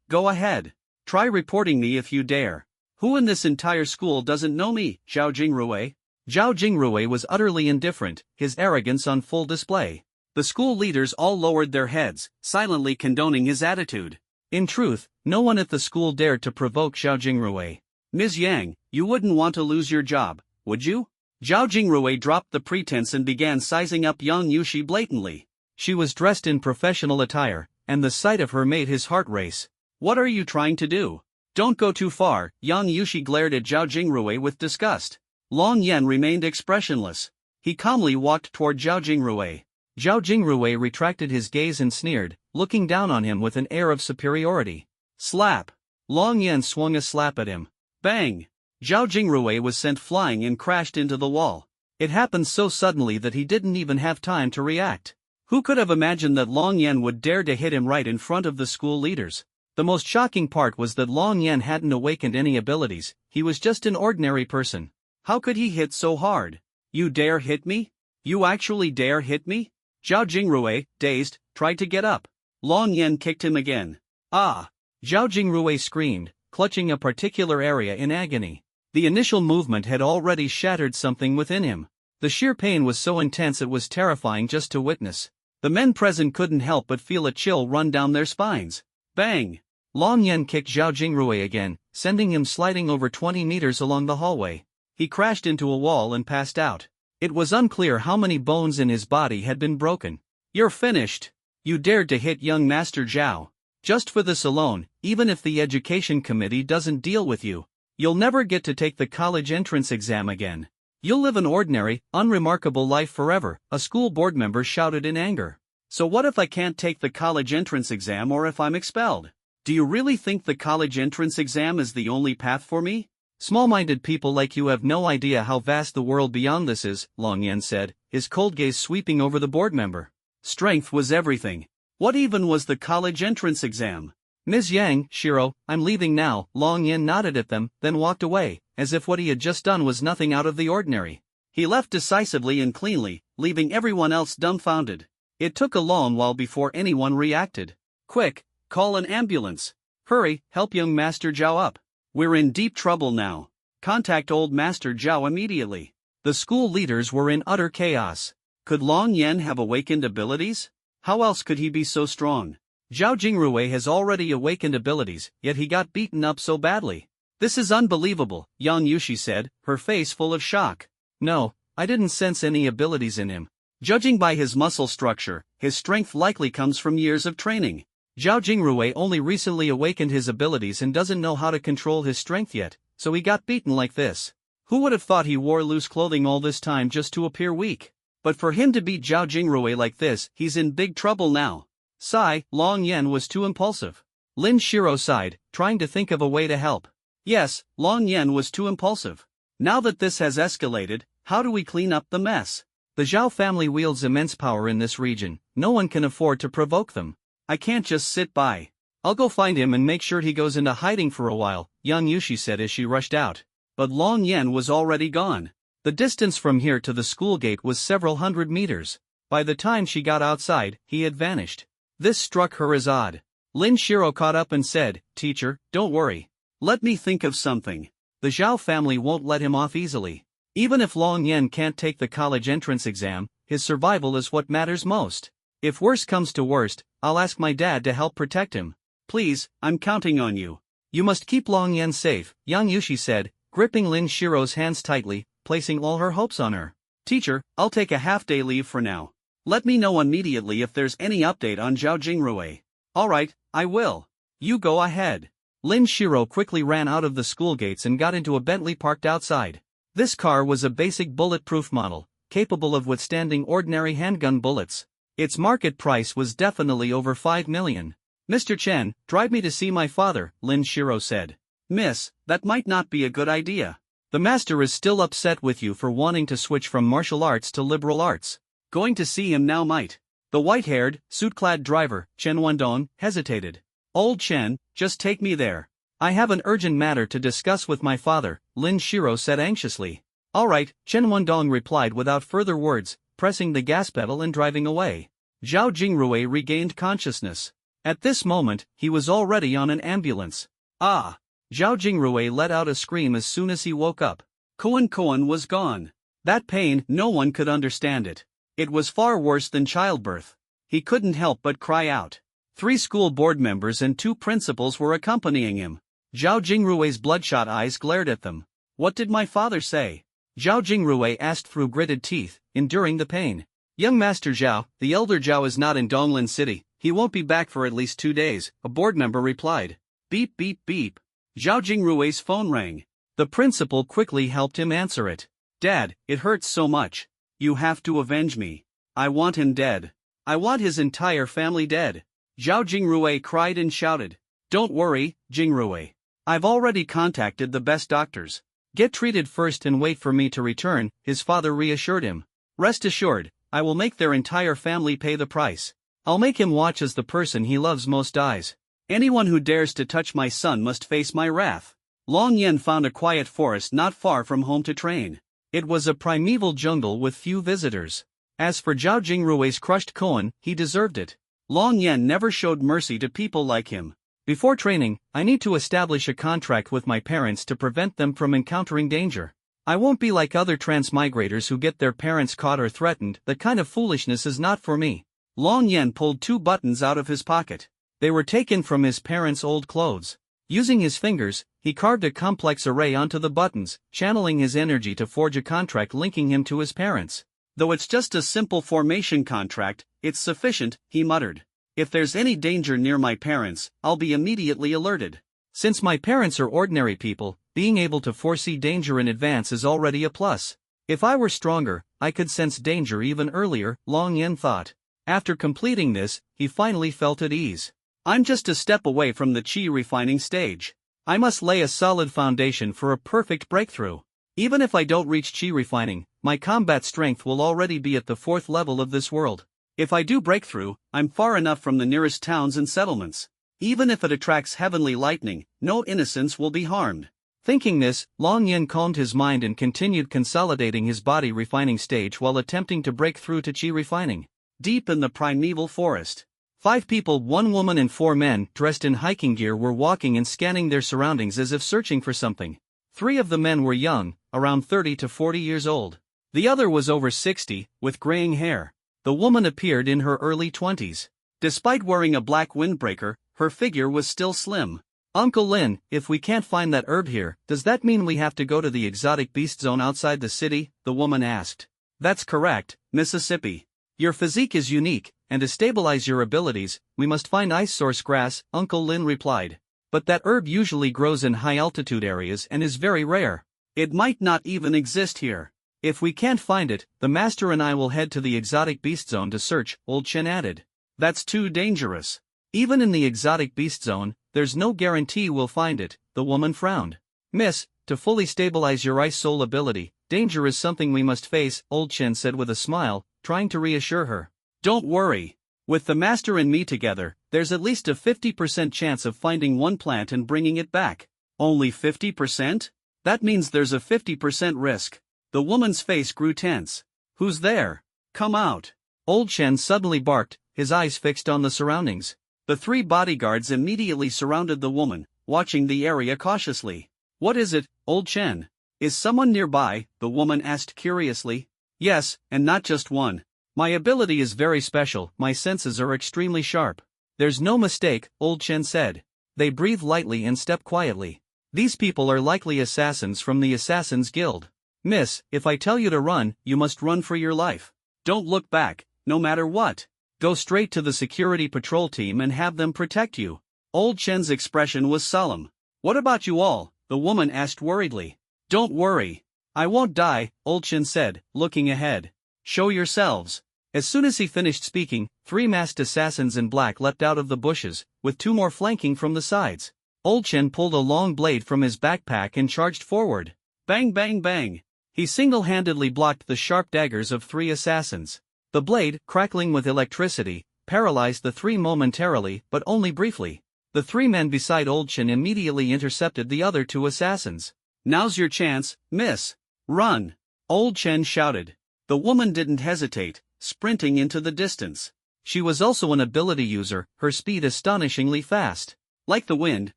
Go ahead. Try reporting me if you dare. Who in this entire school doesn't know me, Zhao Jingrui? Zhao Jingrui was utterly indifferent, his arrogance on full display. The school leaders all lowered their heads, silently condoning his attitude. In truth, no one at the school dared to provoke Zhao Jingrui. Ms. Yang, you wouldn't want to lose your job, would you? Zhao Jingrui dropped the pretense and began sizing up Yang Yushi blatantly. She was dressed in professional attire, and the sight of her made his heart race. What are you trying to do? Don't go too far, Yang Yushi glared at Zhao Jingrui with disgust. Long Yan remained expressionless. He calmly walked toward Zhao Jingrui. Zhao Jingrui retracted his gaze and sneered, looking down on him with an air of superiority. Slap! Long Yan swung a slap at him. Bang! Zhao Jingrui was sent flying and crashed into the wall. It happened so suddenly that he didn't even have time to react. Who could have imagined that Long Yan would dare to hit him right in front of the school leaders? The most shocking part was that Long Yan hadn't awakened any abilities, he was just an ordinary person. How could he hit so hard? You dare hit me? You actually dare hit me? Zhao Jingrui, dazed, tried to get up. Long Yan kicked him again. Ah! Zhao Jingrui screamed, clutching a particular area in agony. The initial movement had already shattered something within him. The sheer pain was so intense it was terrifying just to witness. The men present couldn't help but feel a chill run down their spines. Bang! Long Yan kicked Zhao Jingrui again, sending him sliding over 20 meters along the hallway. He crashed into a wall and passed out. It was unclear how many bones in his body had been broken. You're finished. You dared to hit young Master Zhao. Just for this alone, even if the Education Committee doesn't deal with you, you'll never get to take the college entrance exam again. You'll live an ordinary, unremarkable life forever, a school board member shouted in anger. So what if I can't take the college entrance exam or if I'm expelled? Do you really think the college entrance exam is the only path for me? Small-minded people like you have no idea how vast the world beyond this is, Long Yen said, his cold gaze sweeping over the board member. Strength was everything. What even was the college entrance exam? Ms. Yang, Shiro, I'm leaving now. Long Yen nodded at them, then walked away, as if what he had just done was nothing out of the ordinary. He left decisively and cleanly, leaving everyone else dumbfounded. It took a long while before anyone reacted. Quick, call an ambulance. Hurry, help young Master Zhao up. We're in deep trouble now. Contact old Master Zhao immediately. The school leaders were in utter chaos. Could Long Yen have awakened abilities? How else could he be so strong? Zhao Jingrui has already awakened abilities, yet he got beaten up so badly. This is unbelievable, Yang Yushi said, her face full of shock. No, I didn't sense any abilities in him. Judging by his muscle structure, his strength likely comes from years of training. Zhao Jingrui only recently awakened his abilities and doesn't know how to control his strength yet, so he got beaten like this. Who would have thought he wore loose clothing all this time just to appear weak? But for him to beat Zhao Jingrui like this, he's in big trouble now. Sigh, Long Yen was too impulsive. Lin Shiro sighed, trying to think of a way to help. Yes, Long Yen was too impulsive. Now that this has escalated, how do we clean up the mess? The Zhao family wields immense power in this region, no one can afford to provoke them. I can't just sit by. I'll go find him and make sure he goes into hiding for a while, Yang Yushi said as she rushed out. But Long Yen was already gone. The distance from here to the school gate was several hundred meters. By the time she got outside, he had vanished. This struck her as odd. Lin Shiro caught up and said, Teacher, don't worry. Let me think of something. The Zhao family won't let him off easily. Even if Long Yen can't take the college entrance exam, his survival is what matters most. If worse comes to worst, I'll ask my dad to help protect him. Please, I'm counting on you. You must keep Long Yen safe, Yang Yushi said, gripping Lin Shiro's hands tightly, placing all her hopes on her. Teacher, I'll take a half-day leave for now. Let me know immediately if there's any update on Zhao Jingrui. Alright, I will. You go ahead. Lin Shiro quickly ran out of the school gates and got into a Bentley parked outside. This car was a basic bulletproof model, capable of withstanding ordinary handgun bullets. Its market price was definitely over 5 million. Mr. Chen, drive me to see my father, Lin Shiro said. Miss, that might not be a good idea. The master is still upset with you for wanting to switch from martial arts to liberal arts. Going to see him now might. The white-haired, suit-clad driver, Chen Wendong, hesitated. Old Chen, just take me there. I have an urgent matter to discuss with my father, Lin Shiro said anxiously. Alright, Chen Wendong replied without further words, pressing the gas pedal and driving away. Zhao Jingrui regained consciousness. At this moment, he was already on an ambulance. Ah! Zhao Jingrui let out a scream as soon as he woke up. Koan was gone. That pain, no one could understand it. It was far worse than childbirth. He couldn't help but cry out. 3 school board members and 2 principals were accompanying him. Zhao Jingrui's bloodshot eyes glared at them. What did my father say? Zhao Jingrui asked through gritted teeth, enduring the pain. Young Master Zhao, the elder Zhao is not in Donglin City. He won't be back for at least 2 days, a board member replied. Beep beep beep. Zhao Jingrui's phone rang. The principal quickly helped him answer it. Dad, it hurts so much. You have to avenge me. I want him dead. I want his entire family dead. Zhao Jingrui cried and shouted. Don't worry, Jingrui. I've already contacted the best doctors. Get treated first and wait for me to return, his father reassured him. Rest assured, I will make their entire family pay the price. I'll make him watch as the person he loves most dies. Anyone who dares to touch my son must face my wrath. Long Yen found a quiet forest not far from home to train. It was a primeval jungle with few visitors. As for Zhao Jingrui's crushed koan, he deserved it. Long Yen never showed mercy to people like him. Before training, I need to establish a contract with my parents to prevent them from encountering danger. I won't be like other transmigrators who get their parents caught or threatened. That kind of foolishness is not for me. Long Yen pulled 2 buttons out of his pocket. They were taken from his parents' old clothes. Using his fingers, he carved a complex array onto the buttons, channeling his energy to forge a contract linking him to his parents. Though it's just a simple formation contract, it's sufficient, he muttered. If there's any danger near my parents, I'll be immediately alerted. Since my parents are ordinary people, being able to foresee danger in advance is already a plus. If I were stronger, I could sense danger even earlier, Long Yen thought. After completing this, he finally felt at ease. I'm just a step away from the chi refining stage. I must lay a solid foundation for a perfect breakthrough. Even if I don't reach chi refining, my combat strength will already be at the 4th level of this world. If I do break through, I'm far enough from the nearest towns and settlements. Even if it attracts heavenly lightning, no innocents will be harmed. Thinking this, Long Yen calmed his mind and continued consolidating his body refining stage while attempting to break through to chi refining. Deep in the primeval forest, 5 people, 1 woman and 4 men dressed in hiking gear were walking and scanning their surroundings as if searching for something. 3 of the men were young, around 30 to 40 years old. The other was over 60, with graying hair. The woman appeared in her early 20s. Despite wearing a black windbreaker, her figure was still slim. Uncle Lin, if we can't find that herb here, does that mean we have to go to the exotic beast zone outside the city? The woman asked. That's correct, Mississippi. Your physique is unique, and to stabilize your abilities, we must find ice source grass, Uncle Lin replied. But that herb usually grows in high-altitude areas and is very rare. It might not even exist here. If we can't find it, the master and I will head to the exotic beast zone to search, Old Chen added. That's too dangerous. Even in the exotic beast zone, there's no guarantee we'll find it, the woman frowned. Miss, to fully stabilize your ice soul ability, danger is something we must face, Old Chen said with a smile, trying to reassure her. Don't worry. With the master and me together, there's at least a 50% chance of finding one plant and bringing it back. Only 50%? That means there's a 50% risk. The woman's face grew tense. Who's there? Come out. Old Chen suddenly barked, his eyes fixed on the surroundings. The 3 bodyguards immediately surrounded the woman, watching the area cautiously. What is it, Old Chen? Is someone nearby? The woman asked curiously. Yes, and not just one. My ability is very special, my senses are extremely sharp. There's no mistake, Old Chen said. They breathe lightly and step quietly. These people are likely assassins from the Assassin's Guild. Miss, if I tell you to run, you must run for your life. Don't look back, no matter what. Go straight to the security patrol team and have them protect you. Old Chen's expression was solemn. What about you all? The woman asked worriedly. Don't worry. I won't die, Old Chen said, looking ahead. Show yourselves. As soon as he finished speaking, 3 masked assassins in black leapt out of the bushes, with 2 more flanking from the sides. Old Chen pulled a long blade from his backpack and charged forward. Bang bang bang. He single-handedly blocked the sharp daggers of 3 assassins. The blade, crackling with electricity, paralyzed the 3 momentarily but only briefly. The 3 men beside Old Chen immediately intercepted the other 2 assassins. Now's your chance, miss. Run! Old Chen shouted. The woman didn't hesitate, sprinting into the distance. She was also an ability user, her speed astonishingly fast. Like the wind,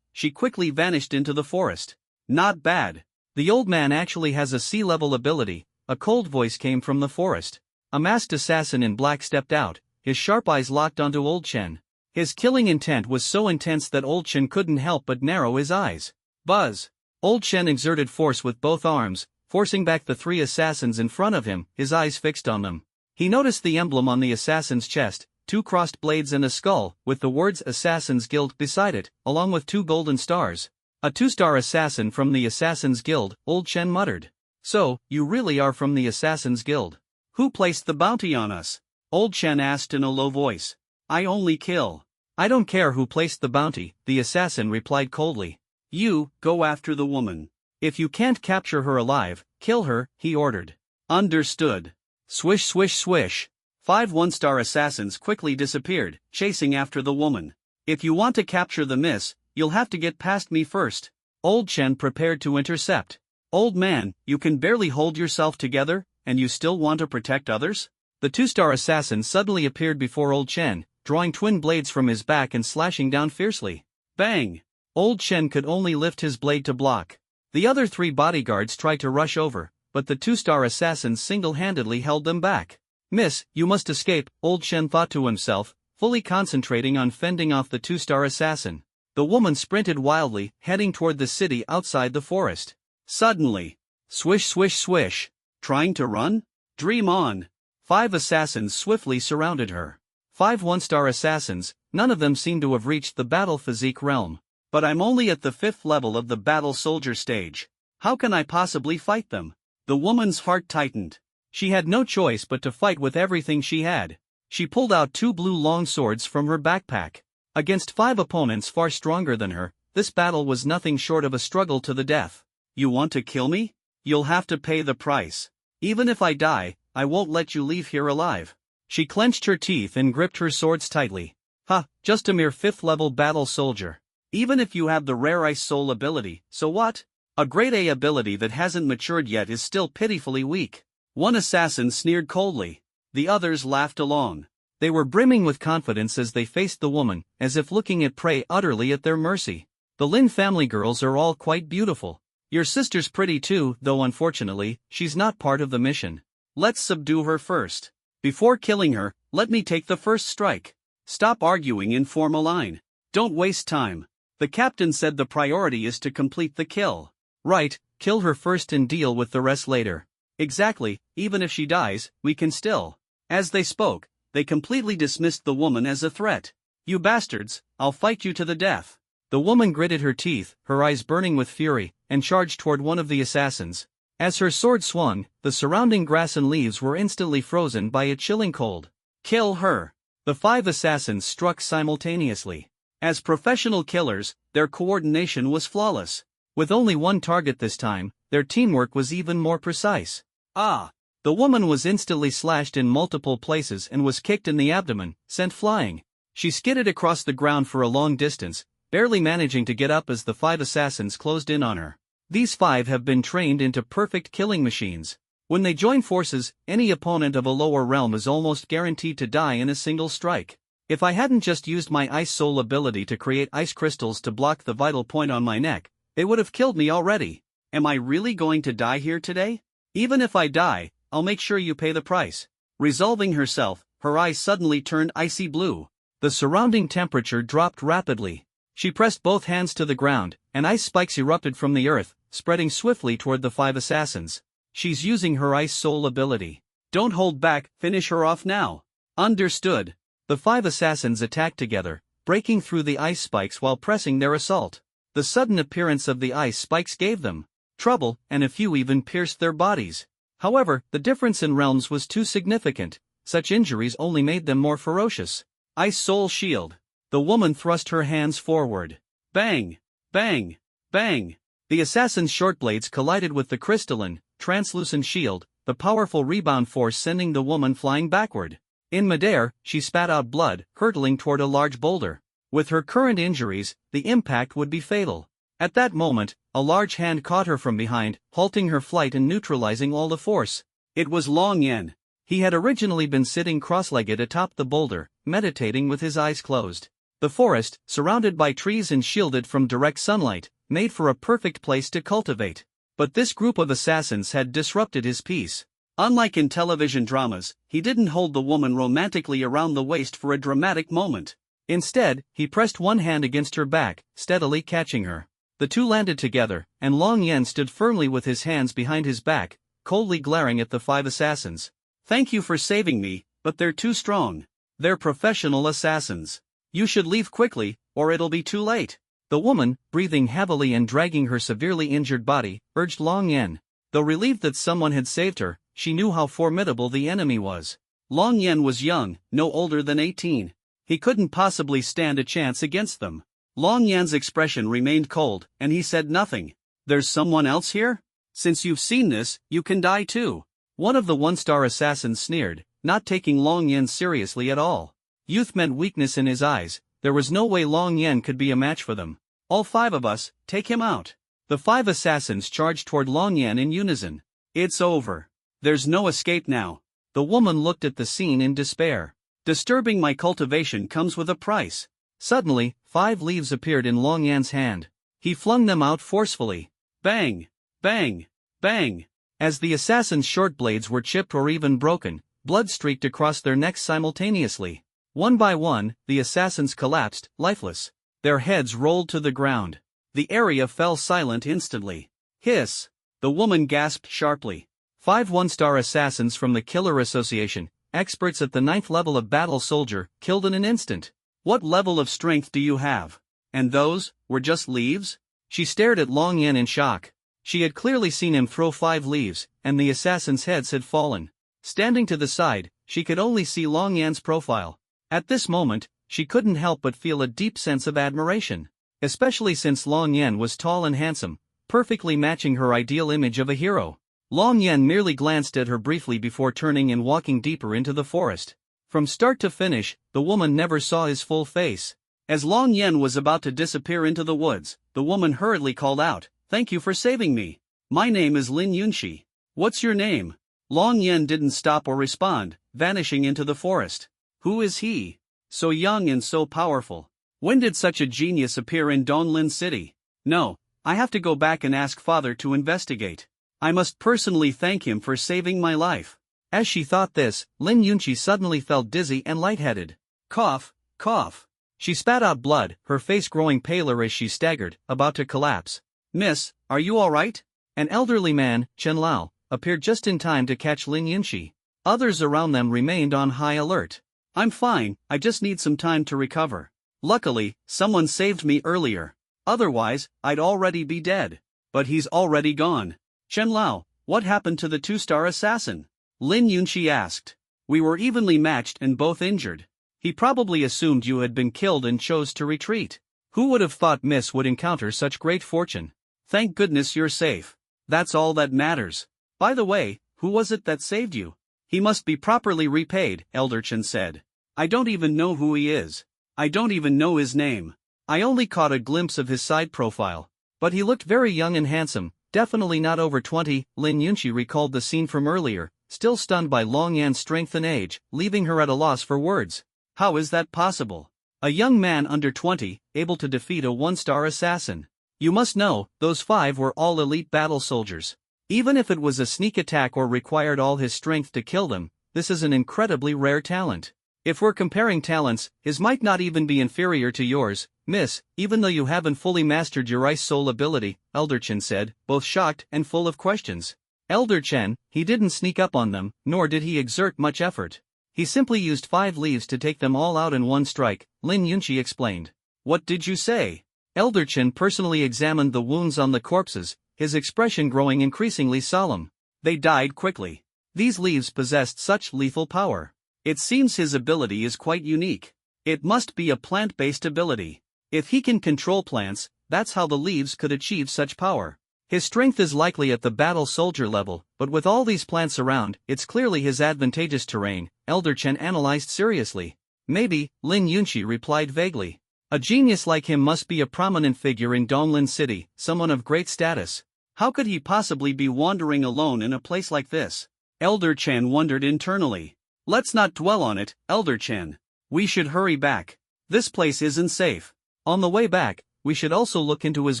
she quickly vanished into the forest. Not bad. The old man actually has a sea-level ability, a cold voice came from the forest. A masked assassin in black stepped out, his sharp eyes locked onto Old Chen. His killing intent was so intense that Old Chen couldn't help but narrow his eyes. Buzz! Old Chen exerted force with both arms, forcing back the 3 assassins in front of him, his eyes fixed on them. He noticed the emblem on the assassin's chest, 2 crossed blades and a skull, with the words Assassin's Guild beside it, along with 2 golden stars. A 2-star assassin from the Assassin's Guild, Old Chen muttered. So, you really are from the Assassin's Guild. Who placed the bounty on us? Old Chen asked in a low voice. I only kill. I don't care who placed the bounty, the assassin replied coldly. You, go after the woman. If you can't capture her alive, kill her, he ordered. Understood. Swish swish swish. 5 1-star assassins quickly disappeared, chasing after the woman. If you want to capture the miss, you'll have to get past me first. Old Chen prepared to intercept. Old man, you can barely hold yourself together, and you still want to protect others? The 2-star assassin suddenly appeared before Old Chen, drawing twin blades from his back and slashing down fiercely. Bang! Old Chen could only lift his blade to block. The other 3 bodyguards tried to rush over, but the 2-star assassins single-handedly held them back. Miss, you must escape, Old Chen thought to himself, fully concentrating on fending off the 2-star assassin. The woman sprinted wildly, heading toward the city outside the forest. Suddenly, swish swish swish. Trying to run? Dream on. 5 assassins swiftly surrounded her. 5 1-star assassins, none of them seemed to have reached the battle physique realm. But I'm only at the 5th level of the battle soldier stage. How can I possibly fight them? The woman's heart tightened. She had no choice but to fight with everything she had. She pulled out 2 blue long swords from her backpack. Against 5 opponents far stronger than her, this battle was nothing short of a struggle to the death. You want to kill me? You'll have to pay the price. Even if I die, I won't let you leave here alive. She clenched her teeth and gripped her swords tightly. Ha, just a mere 5th level battle soldier. Even if you have the rare Ice Soul ability, so what? A grade A ability that hasn't matured yet is still pitifully weak. One assassin sneered coldly. The others laughed along. They were brimming with confidence as they faced the woman, as if looking at prey utterly at their mercy. The Lin family girls are all quite beautiful. Your sister's pretty too, though unfortunately, she's not part of the mission. Let's subdue her first. Before killing her, let me take the first strike. Stop arguing and form a line. Don't waste time. The captain said the priority is to complete the kill. Right, kill her first and deal with the rest later. Exactly, even if she dies, we can still. As they spoke, they completely dismissed the woman as a threat. You bastards, I'll fight you to the death. The woman gritted her teeth, her eyes burning with fury, and charged toward one of the assassins. As her sword swung, the surrounding grass and leaves were instantly frozen by a chilling cold. Kill her. The 5 assassins struck simultaneously. As professional killers, their coordination was flawless. With only one target this time, their teamwork was even more precise. Ah! The woman was instantly slashed in multiple places and was kicked in the abdomen, sent flying. She skidded across the ground for a long distance, barely managing to get up as the 5 assassins closed in on her. These 5 have been trained into perfect killing machines. When they join forces, any opponent of a lower realm is almost guaranteed to die in a single strike. If I hadn't just used my Ice Soul ability to create ice crystals to block the vital point on my neck, they would have killed me already. Am I really going to die here today? Even if I die, I'll make sure you pay the price. Resolving herself, her eyes suddenly turned icy blue. The surrounding temperature dropped rapidly. She pressed both hands to the ground, and ice spikes erupted from the earth, spreading swiftly toward the 5 assassins. She's using her Ice Soul ability. Don't hold back, finish her off now. Understood. The 5 assassins attacked together, breaking through the ice spikes while pressing their assault. The sudden appearance of the ice spikes gave them trouble, and a few even pierced their bodies. However, the difference in realms was too significant. Such injuries only made them more ferocious. Ice Soul Shield. The woman thrust her hands forward. Bang! Bang! Bang! The assassin's short blades collided with the crystalline, translucent shield, the powerful rebound force sending the woman flying backward. In midair, she spat out blood, hurtling toward a large boulder. With her current injuries, the impact would be fatal. At that moment, a large hand caught her from behind, halting her flight and neutralizing all the force. It was Long Yen. He had originally been sitting cross-legged atop the boulder, meditating with his eyes closed. The forest, surrounded by trees and shielded from direct sunlight, made for a perfect place to cultivate. But this group of assassins had disrupted his peace. Unlike in television dramas, he didn't hold the woman romantically around the waist for a dramatic moment. Instead, he pressed one hand against her back, steadily catching her. The two landed together, and Long Yen stood firmly with his hands behind his back, coldly glaring at the 5 assassins. Thank you for saving me, but they're too strong. They're professional assassins. You should leave quickly, or it'll be too late. The woman, breathing heavily and dragging her severely injured body, urged Long Yen. Though relieved that someone had saved her, she knew how formidable the enemy was. Long Yen was young, no older than 18. He couldn't possibly stand a chance against them. Long Yan's expression remained cold, and he said nothing. There's someone else here? Since you've seen this, you can die too. One of the one-star assassins sneered, not taking Long Yen seriously at all. Youth meant weakness in his eyes. There was no way Long Yen could be a match for them. All 5 of us, take him out. The 5 assassins charged toward Long Yen in unison. It's over. There's no escape now. The woman looked at the scene in despair. Disturbing my cultivation comes with a price. Suddenly, 5 leaves appeared in Long Yan's hand. He flung them out forcefully. Bang! Bang! Bang! As the assassins' short blades were chipped or even broken, blood streaked across their necks simultaneously. One by one, the assassins collapsed, lifeless. Their heads rolled to the ground. The area fell silent instantly. Hiss! The woman gasped sharply. 5 one-star assassins from the Killer Association, experts at the 9th level of Battle Soldier, killed in an instant. What level of strength do you have? And those, were just leaves? She stared at Long Yen in shock. She had clearly seen him throw 5 leaves, and the assassins' heads had fallen. Standing to the side, she could only see Long Yan's profile. At this moment, she couldn't help but feel a deep sense of admiration. Especially since Long Yan was tall and handsome, perfectly matching her ideal image of a hero. Long Yan merely glanced at her briefly before turning and walking deeper into the forest. From start to finish, the woman never saw his full face. As Long Yan was about to disappear into the woods, the woman hurriedly called out, "Thank you for saving me. My name is Lin Yunxi. What's your name?" Long Yan didn't stop or respond, vanishing into the forest. Who is he? So young and so powerful. When did such a genius appear in Donlin City? No, I have to go back and ask father to investigate. I must personally thank him for saving my life. As she thought this, Lin Yunxi suddenly felt dizzy and lightheaded. Cough, cough. She spat out blood, her face growing paler as she staggered, about to collapse. "Miss, are you all right?" An elderly man, Chen Lao, appeared just in time to catch Lin Yunxi. Others around them remained on high alert. "I'm fine, I just need some time to recover. Luckily, someone saved me earlier. Otherwise, I'd already be dead. But he's already gone." "Chen Lao, what happened to the 2-star assassin?" Lin Yunxi asked. "We were evenly matched and both injured. He probably assumed you had been killed and chose to retreat. Who would have thought Miss would encounter such great fortune? Thank goodness you're safe. That's all that matters. By the way, who was it that saved you?" "He must be properly repaid," Elder Chen said. "I don't even know who he is. I don't even know his name. I only caught a glimpse of his side profile. But he looked very young and handsome, definitely not over 20. Lin Yunxi recalled the scene from earlier, still stunned by Long Yan's strength and age, leaving her at a loss for words. How is that possible? A young man under 20, able to defeat a 1-star assassin. You must know, those 5 were all elite battle soldiers. Even if it was a sneak attack or required all his strength to kill them, this is an incredibly rare talent. If we're comparing talents, his might not even be inferior to yours, Miss, even though you haven't fully mastered your Ice Soul ability, Elder Chen said, both shocked and full of questions. Elder Chen, he didn't sneak up on them, nor did he exert much effort. He simply used 5 leaves to take them all out in one strike, Lin Yunxi explained. What did you say? Elder Chen personally examined the wounds on the corpses, his expression growing increasingly solemn. They died quickly. These leaves possessed such lethal power. It seems his ability is quite unique. It must be a plant-based ability. If he can control plants, that's how the leaves could achieve such power. His strength is likely at the battle soldier level, but with all these plants around, it's clearly his advantageous terrain, Elder Chen analyzed seriously. Maybe, Lin Yunxi replied vaguely. A genius like him must be a prominent figure in Donglin City, someone of great status. How could he possibly be wandering alone in a place like this? Elder Chen wondered internally. Let's not dwell on it, Elder Chen. We should hurry back. This place isn't safe. On the way back, we should also look into his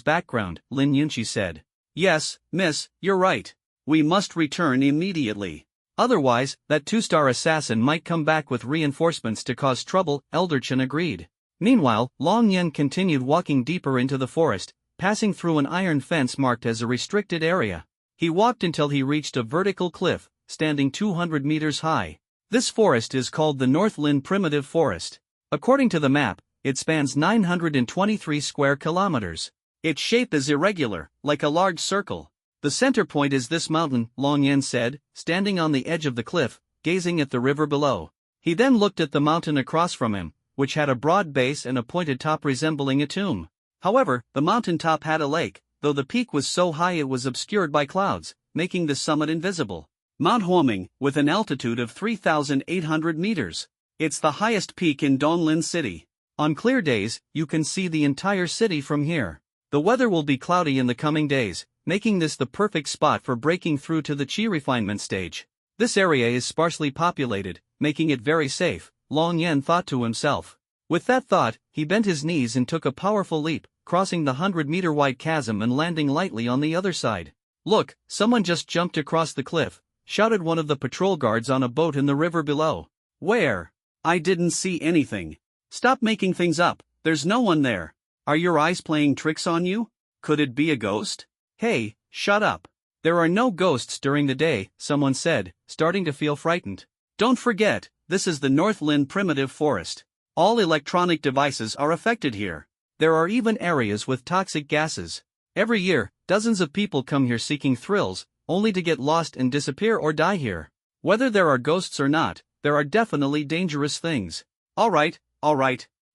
background, Lin Yunxi said. Yes, miss, you're right. We must return immediately. Otherwise, that 2-star assassin might come back with reinforcements to cause trouble, Elder Chen agreed. Meanwhile, Long Yan continued walking deeper into the forest, passing through an iron fence marked as a restricted area. He walked until he reached a vertical cliff, standing 200 meters high. This forest is called the Northland Primitive Forest. According to the map, it spans 923 square kilometers. Its shape is irregular, like a large circle. The center point is this mountain, Long Yan said, standing on the edge of the cliff, gazing at the river below. He then looked at the mountain across from him, which had a broad base and a pointed top resembling a tomb. However, the mountain top had a lake, though the peak was so high it was obscured by clouds, making the summit invisible. Mount Huoming, with an altitude of 3,800 meters. It's the highest peak in Donglin City. On clear days, you can see the entire city from here. The weather will be cloudy in the coming days, making this the perfect spot for breaking through to the Qi refinement stage. This area is sparsely populated, making it very safe, Long Yan thought to himself. With that thought, he bent his knees and took a powerful leap, crossing the 100-meter-wide chasm and landing lightly on the other side. Look, someone just jumped across the cliff, shouted one of the patrol guards on a boat in the river below. Where? I didn't see anything. Stop making things up, there's no one there. Are your eyes playing tricks on you? Could it be a ghost? Hey, shut up. There are no ghosts during the day, someone said, starting to feel frightened. Don't forget, this is the Northland Primitive Forest. All electronic devices are affected here. There are even areas with toxic gases. Every year, dozens of people come here seeking thrills, only to get lost and disappear or die here. Whether there are ghosts or not, there are definitely dangerous things. Alright.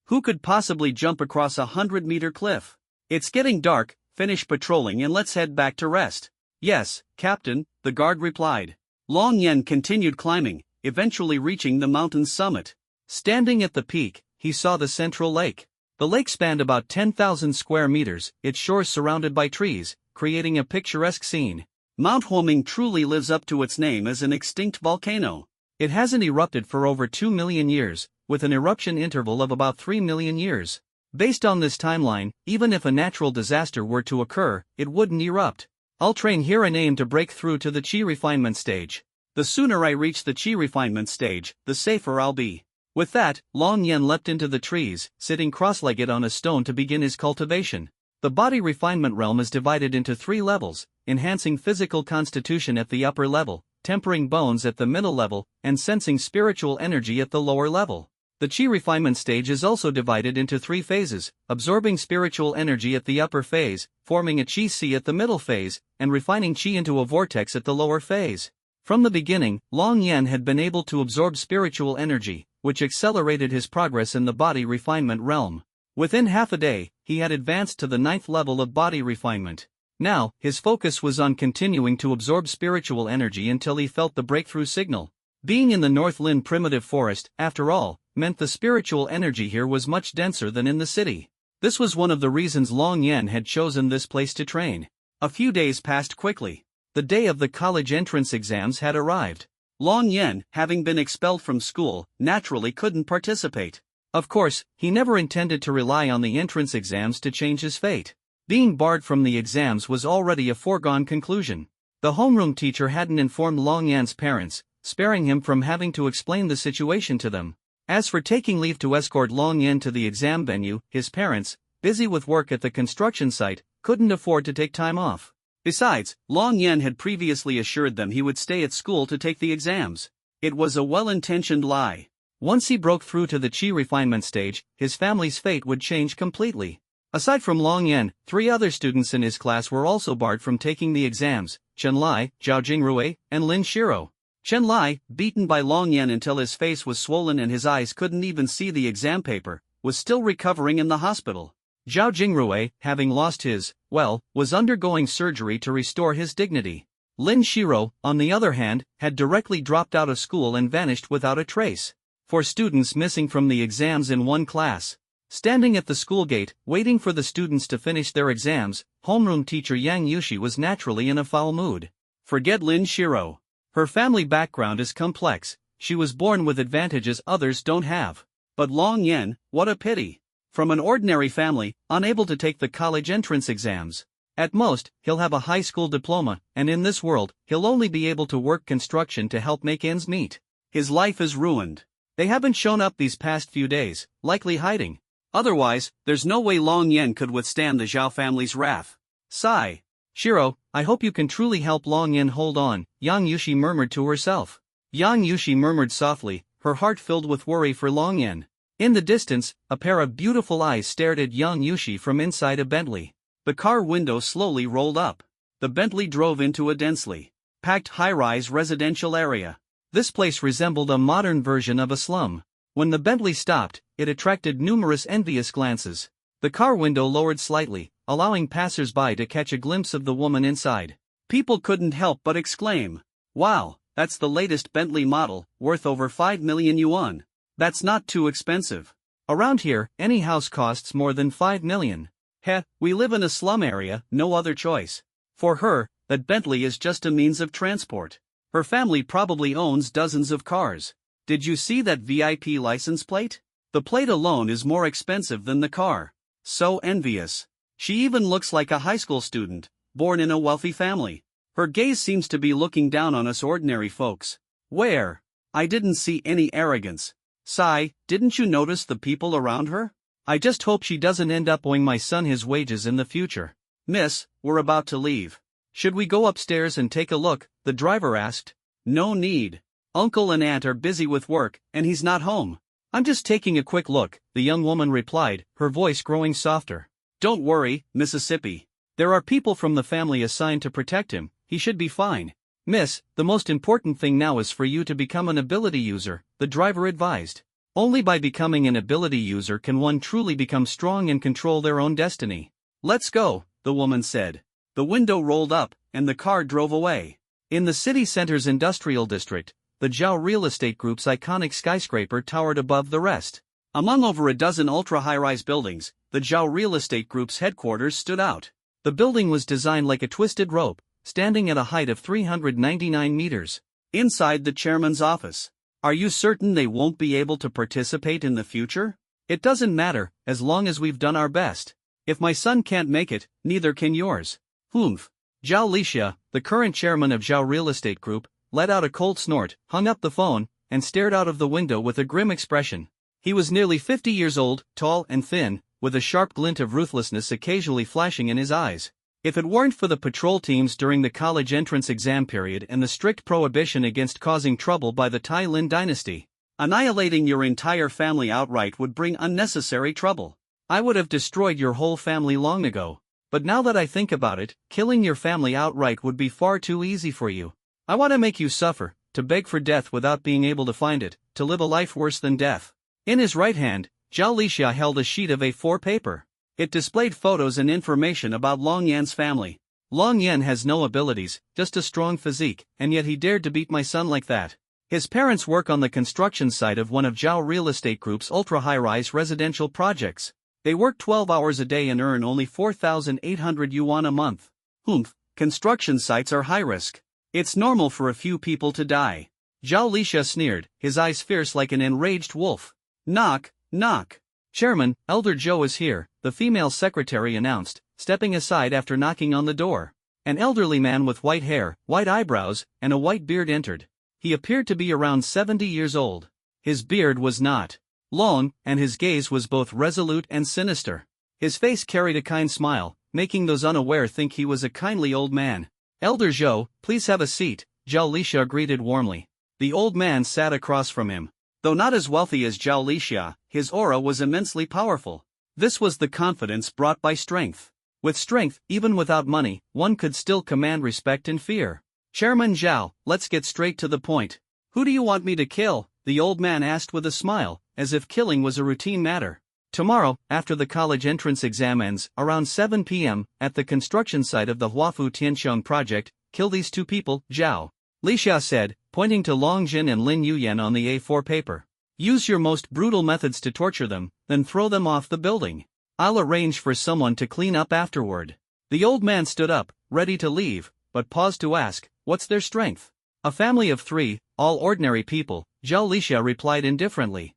Who could possibly jump across a 100-meter cliff? It's getting dark, finish patrolling and let's head back to rest. Yes, Captain, the guard replied. Long Yen continued climbing, eventually reaching the mountain's summit. Standing at the peak, he saw the central lake. The lake spanned about 10,000 square meters, its shores surrounded by trees, creating a picturesque scene. Mount Huoming truly lives up to its name as an extinct volcano. It hasn't erupted for over 2 million years, with an eruption interval of about 3 million years. Based on this timeline, even if a natural disaster were to occur, it wouldn't erupt. I'll train here and aim to break through to the Qi refinement stage. The sooner I reach the Qi refinement stage, the safer I'll be. With that, Long Yen leapt into the trees, sitting cross-legged on a stone to begin his cultivation. The body refinement realm is divided into 3 levels, enhancing physical constitution at the upper level, tempering bones at the middle level, and sensing spiritual energy at the lower level. The Qi refinement stage is also divided into 3 phases, absorbing spiritual energy at the upper phase, forming a Qi sea at the middle phase, and refining Qi into a vortex at the lower phase. From the beginning, Long Yen had been able to absorb spiritual energy, which accelerated his progress in the body refinement realm. Within half a day, he had advanced to the 9th level of body refinement. Now, his focus was on continuing to absorb spiritual energy until he felt the breakthrough signal. Being in the Northland primitive forest, after all, meant the spiritual energy here was much denser than in the city. This was one of the reasons Long Yen had chosen this place to train. A few days passed quickly. The day of the college entrance exams had arrived. Long Yen, having been expelled from school, naturally couldn't participate. Of course, he never intended to rely on the entrance exams to change his fate. Being barred from the exams was already a foregone conclusion. The homeroom teacher hadn't informed Long Yan's parents, sparing him from having to explain the situation to them. As for taking leave to escort Long Yen to the exam venue, his parents, busy with work at the construction site, couldn't afford to take time off. Besides, Long Yen had previously assured them he would stay at school to take the exams. It was a well-intentioned lie. Once he broke through to the Qi refinement stage, his family's fate would change completely. Aside from Long Yen, 3 other students in his class were also barred from taking the exams: Chen Lai, Zhao Jingrui, and Lin Shiro. Chen Lai, beaten by Long Yen until his face was swollen and his eyes couldn't even see the exam paper, was still recovering in the hospital. Zhao Jingrui, having lost his, was undergoing surgery to restore his dignity. Lin Shiro, on the other hand, had directly dropped out of school and vanished without a trace. 4 students missing from the exams in one class. Standing at the school gate, waiting for the students to finish their exams, homeroom teacher Yang Yushi was naturally in a foul mood. Forget Lin Shiro. Her family background is complex, she was born with advantages others don't have. But Long Yen, what a pity. From an ordinary family, unable to take the college entrance exams. At most, he'll have a high school diploma, and in this world, he'll only be able to work construction to help make ends meet. His life is ruined. They haven't shown up these past few days, likely hiding. Otherwise, there's no way Long Yen could withstand the Zhao family's wrath. Sigh. Shiro, I hope you can truly help Long Yen hold on, Yang Yushi murmured to herself. Yang Yushi murmured softly, her heart filled with worry for Long Yen. In the distance, a pair of beautiful eyes stared at Yang Yushi from inside a Bentley. The car window slowly rolled up. The Bentley drove into a densely packed high-rise residential area. This place resembled a modern version of a slum. When the Bentley stopped, it attracted numerous envious glances. The car window lowered slightly, allowing passers-by to catch a glimpse of the woman inside. People couldn't help but exclaim, "Wow, that's the latest Bentley model, worth over 5 million yuan. That's not too expensive. Around here, any house costs more than 5 million. Heh, we live in a slum area, no other choice." For her, that Bentley is just a means of transport. Her family probably owns dozens of cars. Did you see that VIP license plate? The plate alone is more expensive than the car. So envious. She even looks like a high school student, born in a wealthy family. Her gaze seems to be looking down on us ordinary folks. Where? I didn't see any arrogance. Sigh, didn't you notice the people around her? I just hope she doesn't end up owing my son his wages in the future. Miss, we're about to leave. Should we go upstairs and take a look? The driver asked. No need. Uncle and aunt are busy with work, and he's not home. I'm just taking a quick look, the young woman replied, her voice growing softer. Don't worry, Mississippi. There are people from the family assigned to protect him, he should be fine. Miss, the most important thing now is for you to become an ability user, the driver advised. Only by becoming an ability user can one truly become strong and control their own destiny. Let's go, the woman said. The window rolled up, and the car drove away. In the city center's industrial district, the Zhao Real Estate Group's iconic skyscraper towered above the rest. Among over a dozen ultra-high-rise buildings, the Zhao Real Estate Group's headquarters stood out. The building was designed like a twisted rope, standing at a height of 399 meters. Inside the chairman's office. Are you certain they won't be able to participate in the future? It doesn't matter, as long as we've done our best. If my son can't make it, neither can yours. Humph. Zhao Lixia, the current chairman of Zhao Real Estate Group, let out a cold snort, hung up the phone, and stared out of the window with a grim expression. He was nearly 50 years old, tall and thin, with a sharp glint of ruthlessness occasionally flashing in his eyes. If it weren't for the patrol teams during the college entrance exam period and the strict prohibition against causing trouble by the Tai Lin dynasty, annihilating your entire family outright would bring unnecessary trouble. I would have destroyed your whole family long ago. But now that I think about it, killing your family outright would be far too easy for you. I want to make you suffer, to beg for death without being able to find it, to live a life worse than death. In his right hand, Zhao Lixia held a sheet of A4 paper. It displayed photos and information about Long Yan's family. Long Yan has no abilities, just a strong physique, and yet he dared to beat my son like that. His parents work on the construction site of one of Zhao Real Estate Group's ultra-high-rise residential projects. They work 12 hours a day and earn only 4,800 yuan a month. Humph, construction sites are high risk. It's normal for a few people to die. Zhao Lixia sneered, his eyes fierce like an enraged wolf. Knock, knock. Chairman, Elder Zhou is here, the female secretary announced, stepping aside after knocking on the door. An elderly man with white hair, white eyebrows, and a white beard entered. He appeared to be around 70 years old. His beard was not long, and his gaze was both resolute and sinister. His face carried a kind smile, making those unaware think he was a kindly old man. Elder Zhou, please have a seat, Zhao Lixia greeted warmly. The old man sat across from him. Though not as wealthy as Zhao Lixia, his aura was immensely powerful. This was the confidence brought by strength. With strength, even without money, one could still command respect and fear. Chairman Zhao, let's get straight to the point. Who do you want me to kill? The old man asked with a smile, as if killing was a routine matter. Tomorrow, after the college entrance exam ends, around 7 p.m., at the construction site of the Huafu Tianxiong project, kill these two people, Zhao Lixia said, pointing to Long Jin and Lin Yuyan on the A4 paper. Use your most brutal methods to torture them, then throw them off the building. I'll arrange for someone to clean up afterward. The old man stood up, ready to leave, but paused to ask, what's their strength? A family of 3, all ordinary people, Zhao Lixia replied indifferently.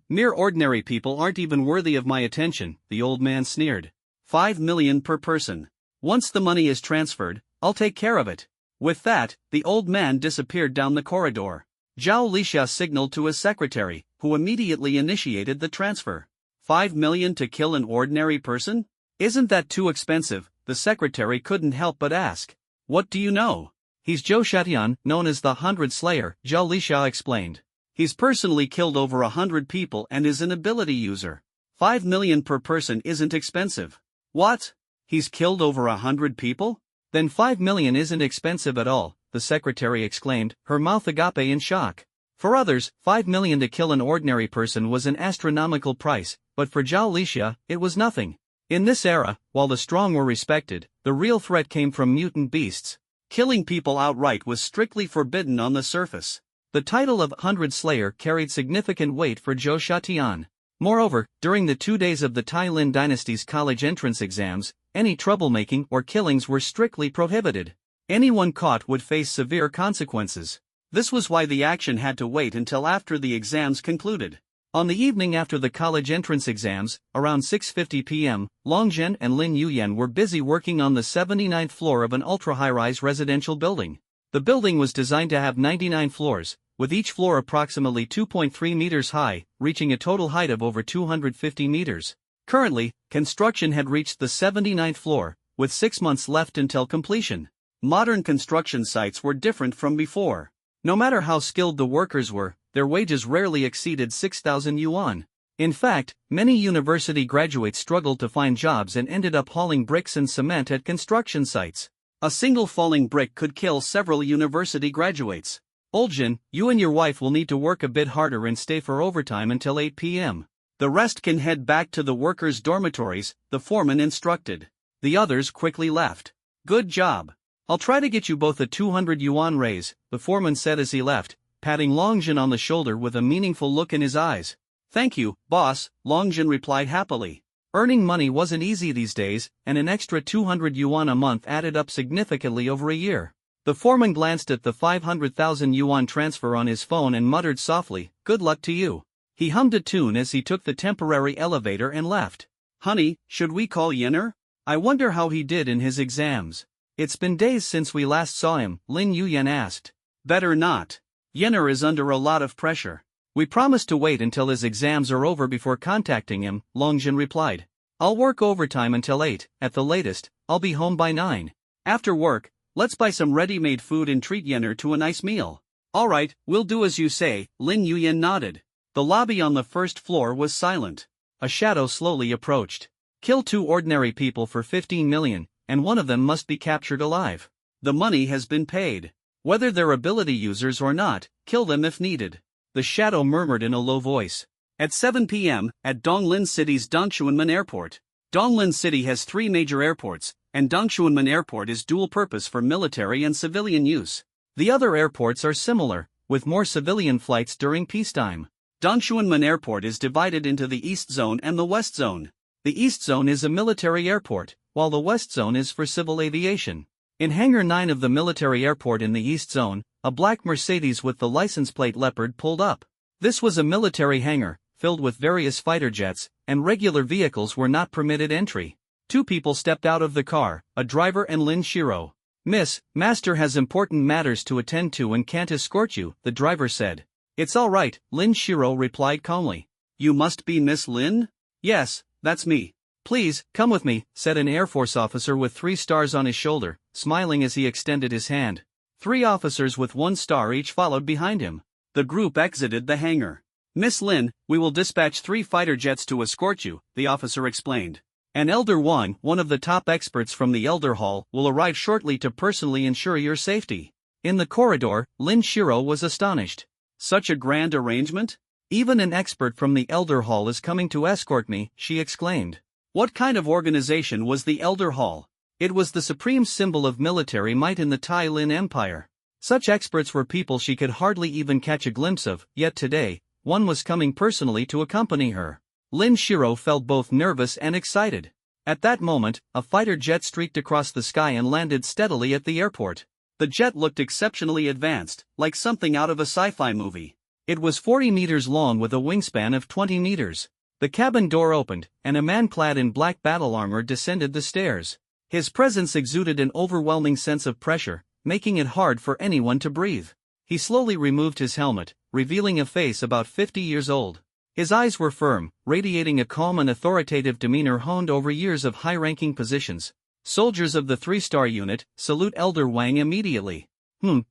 Mere ordinary people aren't even worthy of my attention, the old man sneered. 5 million per person. Once the money is transferred, I'll take care of it. With that, the old man disappeared down the corridor. Zhao Lixia signaled to his secretary, who immediately initiated the transfer. 5 million to kill an ordinary person? Isn't that too expensive? The secretary couldn't help but ask. What do you know? He's Zhou Shatian, known as the 100 Slayer, Zhao Lixia explained. He's personally killed over 100 people and is an ability user. 5 million per person isn't expensive. What? He's killed over 100 people? Then 5 million isn't expensive at all, the secretary exclaimed, her mouth agape in shock. For others, 5 million to kill an ordinary person was an astronomical price, but for Zhao Lixia, it was nothing. In this era, while the strong were respected, the real threat came from mutant beasts. Killing people outright was strictly forbidden on the surface. The title of 100 Slayer carried significant weight for Zhou Shatian. Moreover, during the 2 days of the Tai Lin dynasty's college entrance exams, any troublemaking or killings were strictly prohibited. Anyone caught would face severe consequences. This was why the action had to wait until after the exams concluded. On the evening after the college entrance exams, around 6:50 p.m., Long Zhen and Lin Yuyan were busy working on the 79th floor of an ultra-high-rise residential building. The building was designed to have 99 floors, with each floor approximately 2.3 meters high, reaching a total height of over 250 meters. Currently, construction had reached the 79th floor, with 6 months left until completion. Modern construction sites were different from before. No matter how skilled the workers were, their wages rarely exceeded 6,000 yuan. In fact, many university graduates struggled to find jobs and ended up hauling bricks and cement at construction sites. A single falling brick could kill several university graduates. Oljin, you and your wife will need to work a bit harder and stay for overtime until 8 p.m. The rest can head back to the workers' dormitories, the foreman instructed. The others quickly left. Good job. I'll try to get you both a 200 yuan raise, the foreman said as he left, patting Longjin on the shoulder with a meaningful look in his eyes. Thank you, boss, Longjin replied happily. Earning money wasn't easy these days, and an extra 200 yuan a month added up significantly over a year. The foreman glanced at the 500,000 yuan transfer on his phone and muttered softly, "Good luck to you." He hummed a tune as he took the temporary elevator and left. Honey, should we call Yenner? I wonder how he did in his exams. It's been days since we last saw him, Lin Yuyan asked. Better not. Yenner is under a lot of pressure. We promised to wait until his exams are over before contacting him, Longjin replied. I'll work overtime until 8, at the latest. I'll be home by 9. After work, let's buy some ready-made food and treat Yenner to a nice meal. Alright, we'll do as you say, Lin Yuyan nodded. The lobby on the first floor was silent. A shadow slowly approached. Kill 2 ordinary people for 15 million, and one of them must be captured alive. The money has been paid. Whether they're ability users or not, kill them if needed. The shadow murmured in a low voice. At 7 p.m., at Donglin City's Dongshuanmen Airport. Donglin City has 3 major airports, and Dongshuanmen Airport is dual-purpose for military and civilian use. The other airports are similar, with more civilian flights during peacetime. Dongshuanmen Airport is divided into the East Zone and the West Zone. The East Zone is a military airport, while the West Zone is for civil aviation. In Hangar 9 of the military airport in the East Zone, a black Mercedes with the license plate Leopard pulled up. This was a military hangar, filled with various fighter jets, and regular vehicles were not permitted entry. 2 people stepped out of the car, a driver and Lin Shiro. Miss, Master has important matters to attend to and can't escort you, the driver said. It's all right, Lin Shiro replied calmly. You must be Miss Lin? Yes, that's me. Please, come with me, said an Air Force officer with 3 stars on his shoulder, smiling as he extended his hand. 3 officers with 1 star each followed behind him. The group exited the hangar. Miss Lin, we will dispatch 3 fighter jets to escort you, the officer explained. An Elder Wang, one of the top experts from the Elder Hall, will arrive shortly to personally ensure your safety. In the corridor, Lin Shiro was astonished. Such a grand arrangement? Even an expert from the Elder Hall is coming to escort me, she exclaimed. What kind of organization was the Elder Hall? It was the supreme symbol of military might in the Tai Lin Empire. Such experts were people she could hardly even catch a glimpse of, yet today, one was coming personally to accompany her. Lin Shiro felt both nervous and excited. At that moment, a fighter jet streaked across the sky and landed steadily at the airport. The jet looked exceptionally advanced, like something out of a sci-fi movie. It was 40 meters long with a wingspan of 20 meters. The cabin door opened, and a man clad in black battle armor descended the stairs. His presence exuded an overwhelming sense of pressure, making it hard for anyone to breathe. He slowly removed his helmet, revealing a face about 50 years old. His eyes were firm, radiating a calm and authoritative demeanor honed over years of high-ranking positions. Soldiers of the 3-star unit, salute Elder Wang immediately.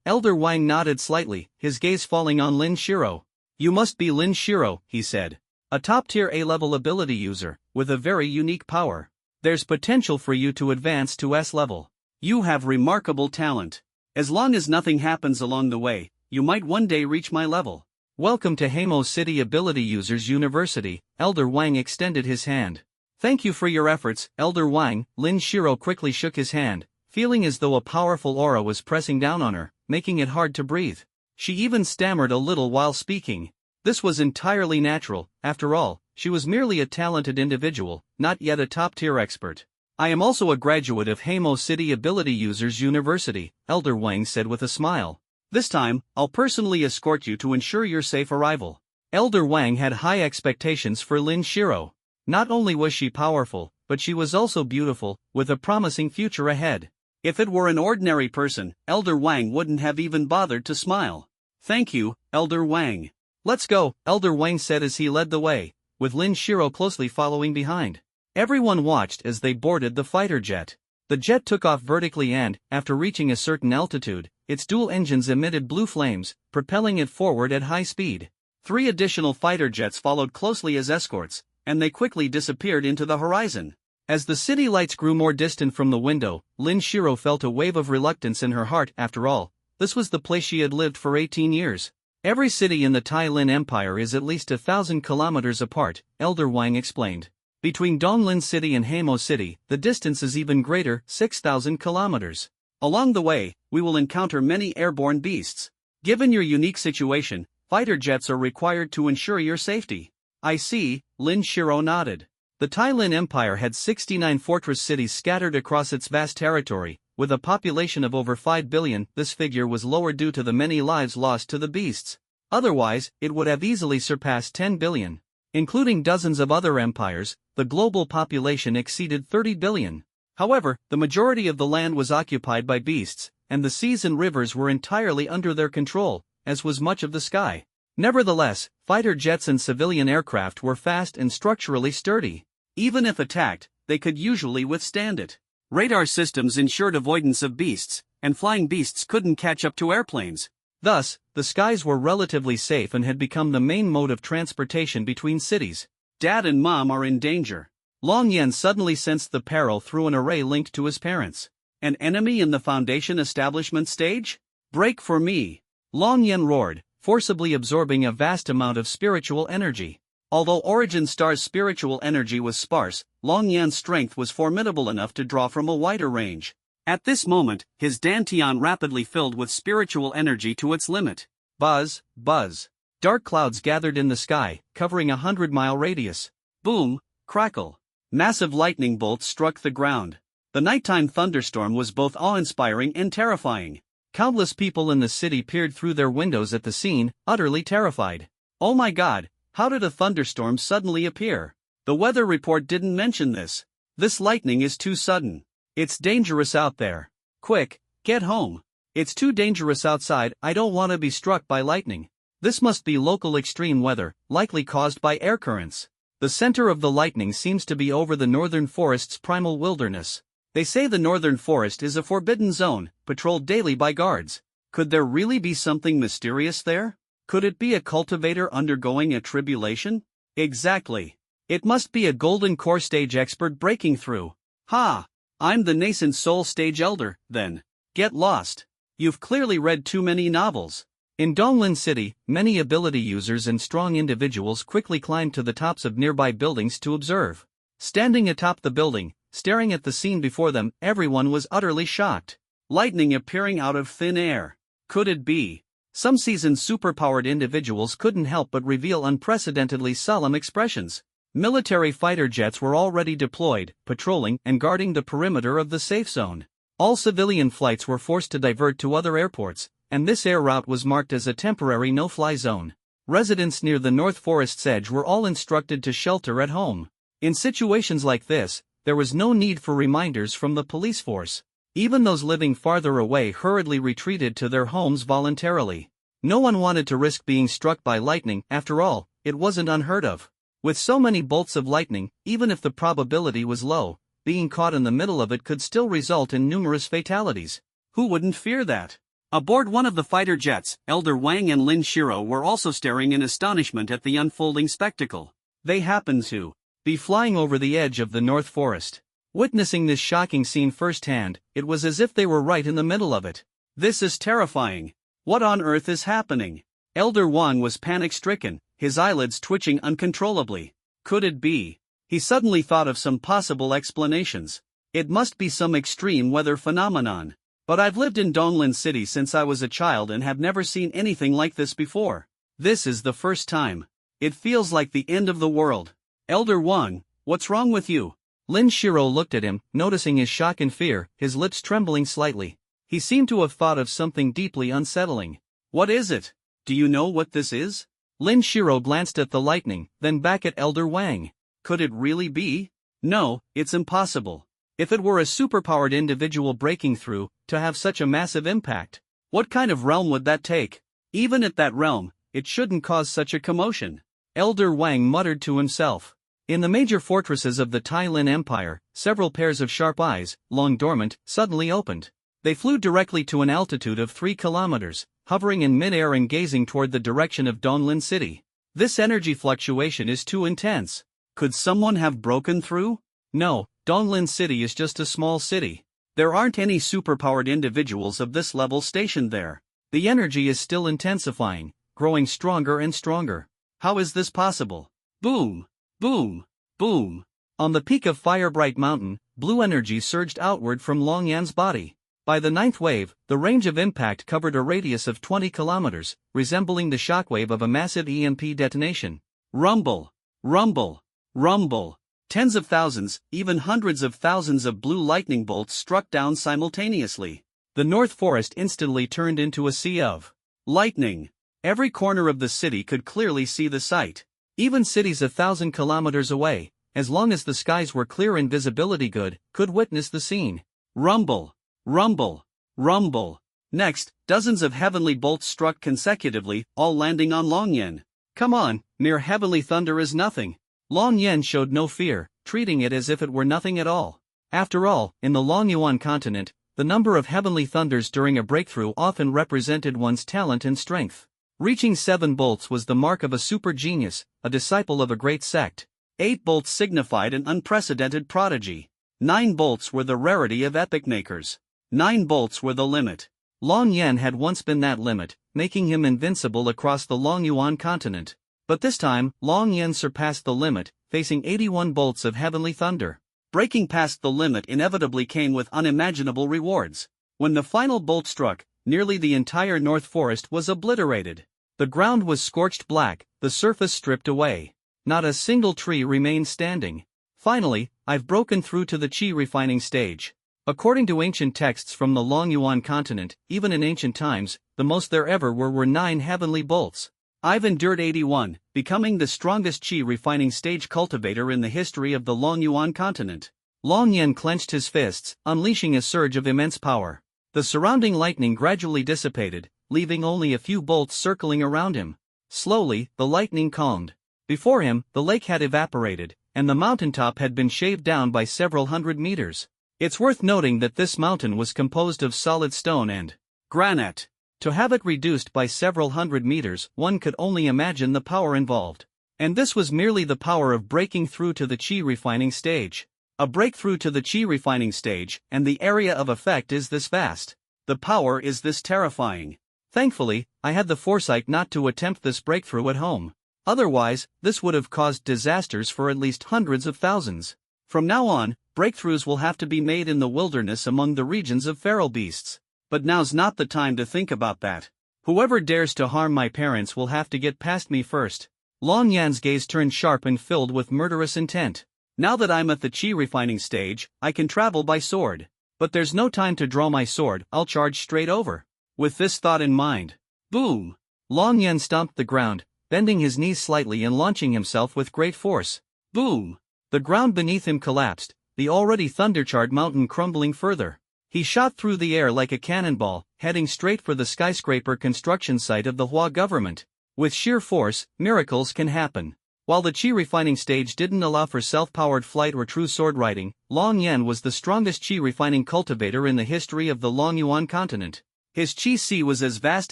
Elder Wang nodded slightly, his gaze falling on Lin Shiro. You must be Lin Shiro, he said. A top-tier A-level ability user, with a very unique power. There's potential for you to advance to S-level. You have remarkable talent. As long as nothing happens along the way, you might one day reach my level. Welcome to Hamo City Ability Users University, Elder Wang extended his hand. Thank you for your efforts, Elder Wang. Lin Shiro quickly shook his hand, feeling as though a powerful aura was pressing down on her, making it hard to breathe. She even stammered a little while speaking. This was entirely natural, after all, she was merely a talented individual, not yet a top-tier expert. I am also a graduate of Hamo City Ability Users University, Elder Wang said with a smile. This time, I'll personally escort you to ensure your safe arrival. Elder Wang had high expectations for Lin Shiro. Not only was she powerful, but she was also beautiful, with a promising future ahead. If it were an ordinary person, Elder Wang wouldn't have even bothered to smile. Thank you, Elder Wang. Let's go, Elder Wang said as he led the way, with Lin Shiro closely following behind. Everyone watched as they boarded the fighter jet. The jet took off vertically and, after reaching a certain altitude, its dual engines emitted blue flames, propelling it forward at high speed. 3 additional fighter jets followed closely as escorts, and they quickly disappeared into the horizon. As the city lights grew more distant from the window, Lin Shiro felt a wave of reluctance in her heart. After all, this was the place she had lived for 18 years. Every city in the Tai Lin Empire is at least 1,000 kilometers apart, Elder Wang explained. Between Donglin City and Hamo City, the distance is even greater, 6,000 kilometers. Along the way, we will encounter many airborne beasts. Given your unique situation, fighter jets are required to ensure your safety. I see, Lin Shiro nodded. The Tai Lin Empire had 69 fortress cities scattered across its vast territory, with a population of over 5 billion. This figure was lower due to the many lives lost to the beasts. Otherwise, it would have easily surpassed 10 billion. Including dozens of other empires, the global population exceeded 30 billion. However, the majority of the land was occupied by beasts, and the seas and rivers were entirely under their control, as was much of the sky. Nevertheless, fighter jets and civilian aircraft were fast and structurally sturdy. Even if attacked, they could usually withstand it. Radar systems ensured avoidance of beasts, and flying beasts couldn't catch up to airplanes. Thus, the skies were relatively safe and had become the main mode of transportation between cities. Dad and Mom are in danger. Long Yan suddenly sensed the peril through an array linked to his parents. An enemy in the Foundation establishment stage? Break for me! Long Yan roared, forcibly absorbing a vast amount of spiritual energy. Although Origin Star's spiritual energy was sparse, Long Yan's strength was formidable enough to draw from a wider range. At this moment, his dantian rapidly filled with spiritual energy to its limit. Buzz, buzz. Dark clouds gathered in the sky, covering a 100-mile radius. Boom, crackle. Massive lightning bolts struck the ground. The nighttime thunderstorm was both awe-inspiring and terrifying. Countless people in the city peered through their windows at the scene, utterly terrified. Oh my God, how did a thunderstorm suddenly appear? The weather report didn't mention this. This lightning is too sudden. It's dangerous out there. Quick, get home. It's too dangerous outside. I don't want to be struck by lightning. This must be local extreme weather, likely caused by air currents. The center of the lightning seems to be over the northern forest's primal wilderness. They say the northern forest is a forbidden zone, patrolled daily by guards. Could there really be something mysterious there? Could it be a cultivator undergoing a tribulation? Exactly. It must be a golden core stage expert breaking through. Ha! I'm the nascent soul stage elder, then. Get lost. You've clearly read too many novels. In Donglin City, many ability users and strong individuals quickly climbed to the tops of nearby buildings to observe. Standing atop the building, staring at the scene before them, everyone was utterly shocked. Lightning appearing out of thin air. Could it be? Some seasoned superpowered individuals couldn't help but reveal unprecedentedly solemn expressions. Military fighter jets were already deployed, patrolling and guarding the perimeter of the safe zone. All civilian flights were forced to divert to other airports, and this air route was marked as a temporary no-fly zone. Residents near the North Forest's edge were all instructed to shelter at home. In situations like this, there was no need for reminders from the police force. Even those living farther away hurriedly retreated to their homes voluntarily. No one wanted to risk being struck by lightning. After all, it wasn't unheard of. With so many bolts of lightning, even if the probability was low, being caught in the middle of it could still result in numerous fatalities. Who wouldn't fear that? Aboard one of the fighter jets, Elder Wang and Lin Shiro were also staring in astonishment at the unfolding spectacle. They happened to be flying over the edge of the North Forest. Witnessing this shocking scene firsthand, it was as if they were right in the middle of it. This is terrifying. What on earth is happening? Elder Wang was panic-stricken, his eyelids twitching uncontrollably. Could it be? He suddenly thought of some possible explanations. It must be some extreme weather phenomenon. But I've lived in Donglin City since I was a child and have never seen anything like this before. This is the first time. It feels like the end of the world. Elder Wang, what's wrong with you? Lin Shiro looked at him, noticing his shock and fear, his lips trembling slightly. He seemed to have thought of something deeply unsettling. What is it? Do you know what this is? Lin Shiro glanced at the lightning, then back at Elder Wang. Could it really be? No, it's impossible. If it were a superpowered individual breaking through, to have such a massive impact, what kind of realm would that take? Even at that realm, it shouldn't cause such a commotion. Elder Wang muttered to himself. In the major fortresses of the Tai Lin Empire, several pairs of sharp eyes, long dormant, suddenly opened. They flew directly to an altitude of 3 kilometers, hovering in mid-air and gazing toward the direction of Donglin City. This energy fluctuation is too intense. Could someone have broken through? No, Donglin City is just a small city. There aren't any superpowered individuals of this level stationed there. The energy is still intensifying, growing stronger and stronger. How is this possible? Boom! Boom! Boom! On the peak of Firebright Mountain, blue energy surged outward from Long Yan's body. By the ninth wave, the range of impact covered a radius of 20 kilometers, resembling the shockwave of a massive EMP detonation. Rumble! Rumble! Rumble! Tens of thousands, even hundreds of thousands of blue lightning bolts struck down simultaneously. The North Forest instantly turned into a sea of lightning. Every corner of the city could clearly see the sight. Even cities 1,000 kilometers away, as long as the skies were clear and visibility good, could witness the scene. Rumble! Rumble! Rumble! Next, dozens of heavenly bolts struck consecutively, all landing on Long Yan. Come on, mere heavenly thunder is nothing. Long Yan showed no fear, treating it as if it were nothing at all. After all, in the Long Yuan continent, the number of heavenly thunders during a breakthrough often represented one's talent and strength. Reaching 7 bolts was the mark of a super genius, a disciple of a great sect. 8 bolts signified an unprecedented prodigy. 9 bolts were the rarity of epic makers. 9 bolts were the limit. Long Yan had once been that limit, making him invincible across the Long Yuan continent. But this time, Long Yan surpassed the limit, facing 81 bolts of heavenly thunder. Breaking past the limit inevitably came with unimaginable rewards. When the final bolt struck, nearly the entire North Forest was obliterated. The ground was scorched black, the surface stripped away. Not a single tree remained standing. Finally, I've broken through to the Qi refining stage. According to ancient texts from the Long Yuan continent, even in ancient times, the most there ever were 9 heavenly bolts. I've endured 81, becoming the strongest Qi refining stage cultivator in the history of the Long Yuan continent. Long Yan clenched his fists, unleashing a surge of immense power. The surrounding lightning gradually dissipated, leaving only a few bolts circling around him. Slowly, the lightning calmed. Before him, the lake had evaporated, and the mountaintop had been shaved down by several hundred meters. It's worth noting that this mountain was composed of solid stone and granite. To have it reduced by several hundred meters, one could only imagine the power involved. And this was merely the power of breaking through to the Qi refining stage. A breakthrough to the Qi refining stage, and the area of effect is this vast. The power is this terrifying. Thankfully, I had the foresight not to attempt this breakthrough at home. Otherwise, this would have caused disasters for at least hundreds of thousands. From now on, breakthroughs will have to be made in the wilderness among the regions of feral beasts. But now's not the time to think about that. Whoever dares to harm my parents will have to get past me first. Long Yan's gaze turned sharp and filled with murderous intent. Now that I'm at the Qi refining stage, I can travel by sword. But there's no time to draw my sword, I'll charge straight over. With this thought in mind. Boom! Long Yan stomped the ground, bending his knees slightly and launching himself with great force. Boom! The ground beneath him collapsed, the already thundercharged mountain crumbling further. He shot through the air like a cannonball, heading straight for the skyscraper construction site of the Hua government. With sheer force, miracles can happen. While the Qi refining stage didn't allow for self-powered flight or true sword riding, Long Yan was the strongest Qi refining cultivator in the history of the Long Yuan continent. His Qi sea was as vast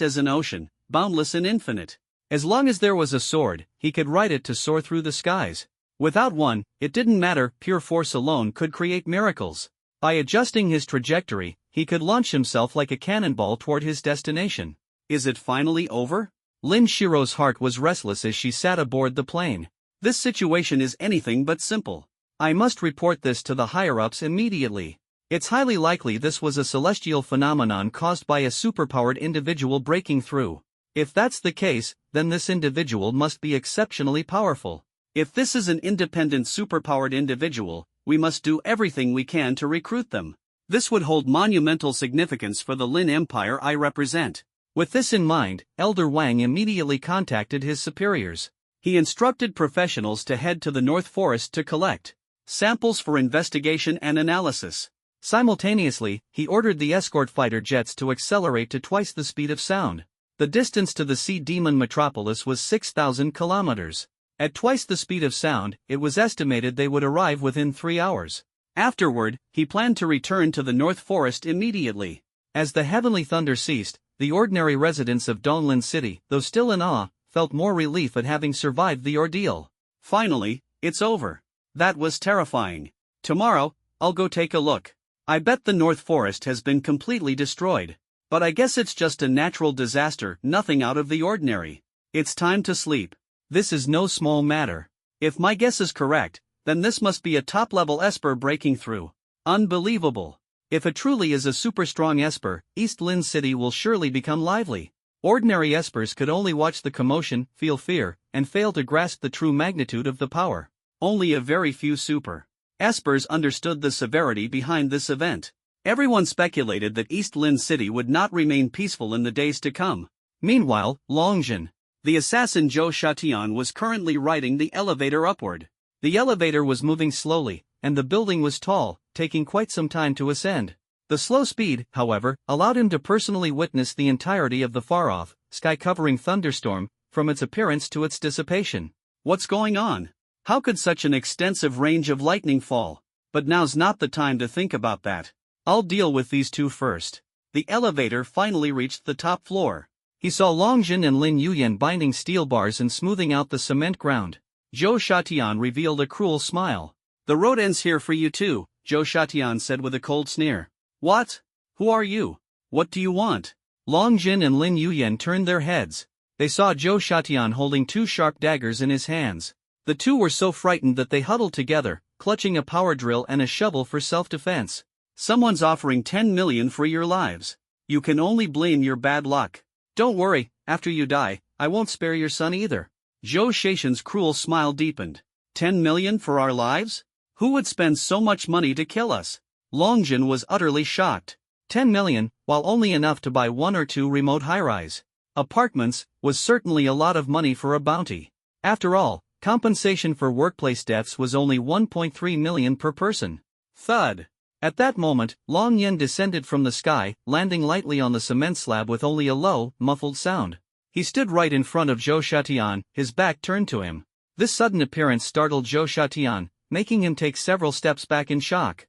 as an ocean, boundless and infinite. As long as there was a sword, he could ride it to soar through the skies. Without one, it didn't matter, pure force alone could create miracles. By adjusting his trajectory, he could launch himself like a cannonball toward his destination. Is it finally over? Lin Shiro's heart was restless as she sat aboard the plane. This situation is anything but simple. I must report this to the higher-ups immediately. It's highly likely this was a celestial phenomenon caused by a superpowered individual breaking through. If that's the case, then this individual must be exceptionally powerful. If this is an independent superpowered individual, we must do everything we can to recruit them. This would hold monumental significance for the Lin Empire I represent. With this in mind, Elder Wang immediately contacted his superiors. He instructed professionals to head to the North Forest to collect samples for investigation and analysis. Simultaneously, he ordered the escort fighter jets to accelerate to twice the speed of sound. The distance to the Sea Demon metropolis was 6,000 kilometers. At twice the speed of sound, it was estimated they would arrive within 3 hours. Afterward, he planned to return to the North Forest immediately. As the heavenly thunder ceased, the ordinary residents of Donglin City, though still in awe, felt more relief at having survived the ordeal. Finally, it's over. That was terrifying. Tomorrow, I'll go take a look. I bet the North Forest has been completely destroyed. But I guess it's just a natural disaster, nothing out of the ordinary. It's time to sleep. This is no small matter. If my guess is correct, then this must be a top-level Esper breaking through. Unbelievable. If it truly is a super-strong Esper, East Lynn City will surely become lively. Ordinary Espers could only watch the commotion, feel fear, and fail to grasp the true magnitude of the power. Only a very few super Espers understood the severity behind this event. Everyone speculated that East Lynn City would not remain peaceful in the days to come. Meanwhile, Longjin, the assassin Zhou Shatian, was currently riding the elevator upward. The elevator was moving slowly, and the building was tall, taking quite some time to ascend. The slow speed, however, allowed him to personally witness the entirety of the far-off, sky-covering thunderstorm, from its appearance to its dissipation. What's going on? How could such an extensive range of lightning fall? But now's not the time to think about that. I'll deal with these two first. The elevator finally reached the top floor. He saw Longjin and Lin Yuyan binding steel bars and smoothing out the cement ground. Zhou Shatian revealed a cruel smile. "The road ends here for you too," Zhou Shatian said with a cold sneer. "What? Who are you? What do you want?" Longjin and Lin Yuyan turned their heads. They saw Zhou Shatian holding two sharp daggers in his hands. The two were so frightened that they huddled together, clutching a power drill and a shovel for self-defense. "Someone's offering 10 million for your lives. You can only blame your bad luck. Don't worry, after you die, I won't spare your son either." Zhou Shaishan's cruel smile deepened. 10 million for our lives? Who would spend so much money to kill us? Longjin was utterly shocked. 10 million, while only enough to buy one or two remote high-rise apartments, was certainly a lot of money for a bounty. After all, compensation for workplace deaths was only 1.3 million per person. Thud. At that moment, Long Yen descended from the sky, landing lightly on the cement slab with only a low, muffled sound. He stood right in front of Zhou Shatian, his back turned to him. This sudden appearance startled Zhou Shatian, making him take several steps back in shock.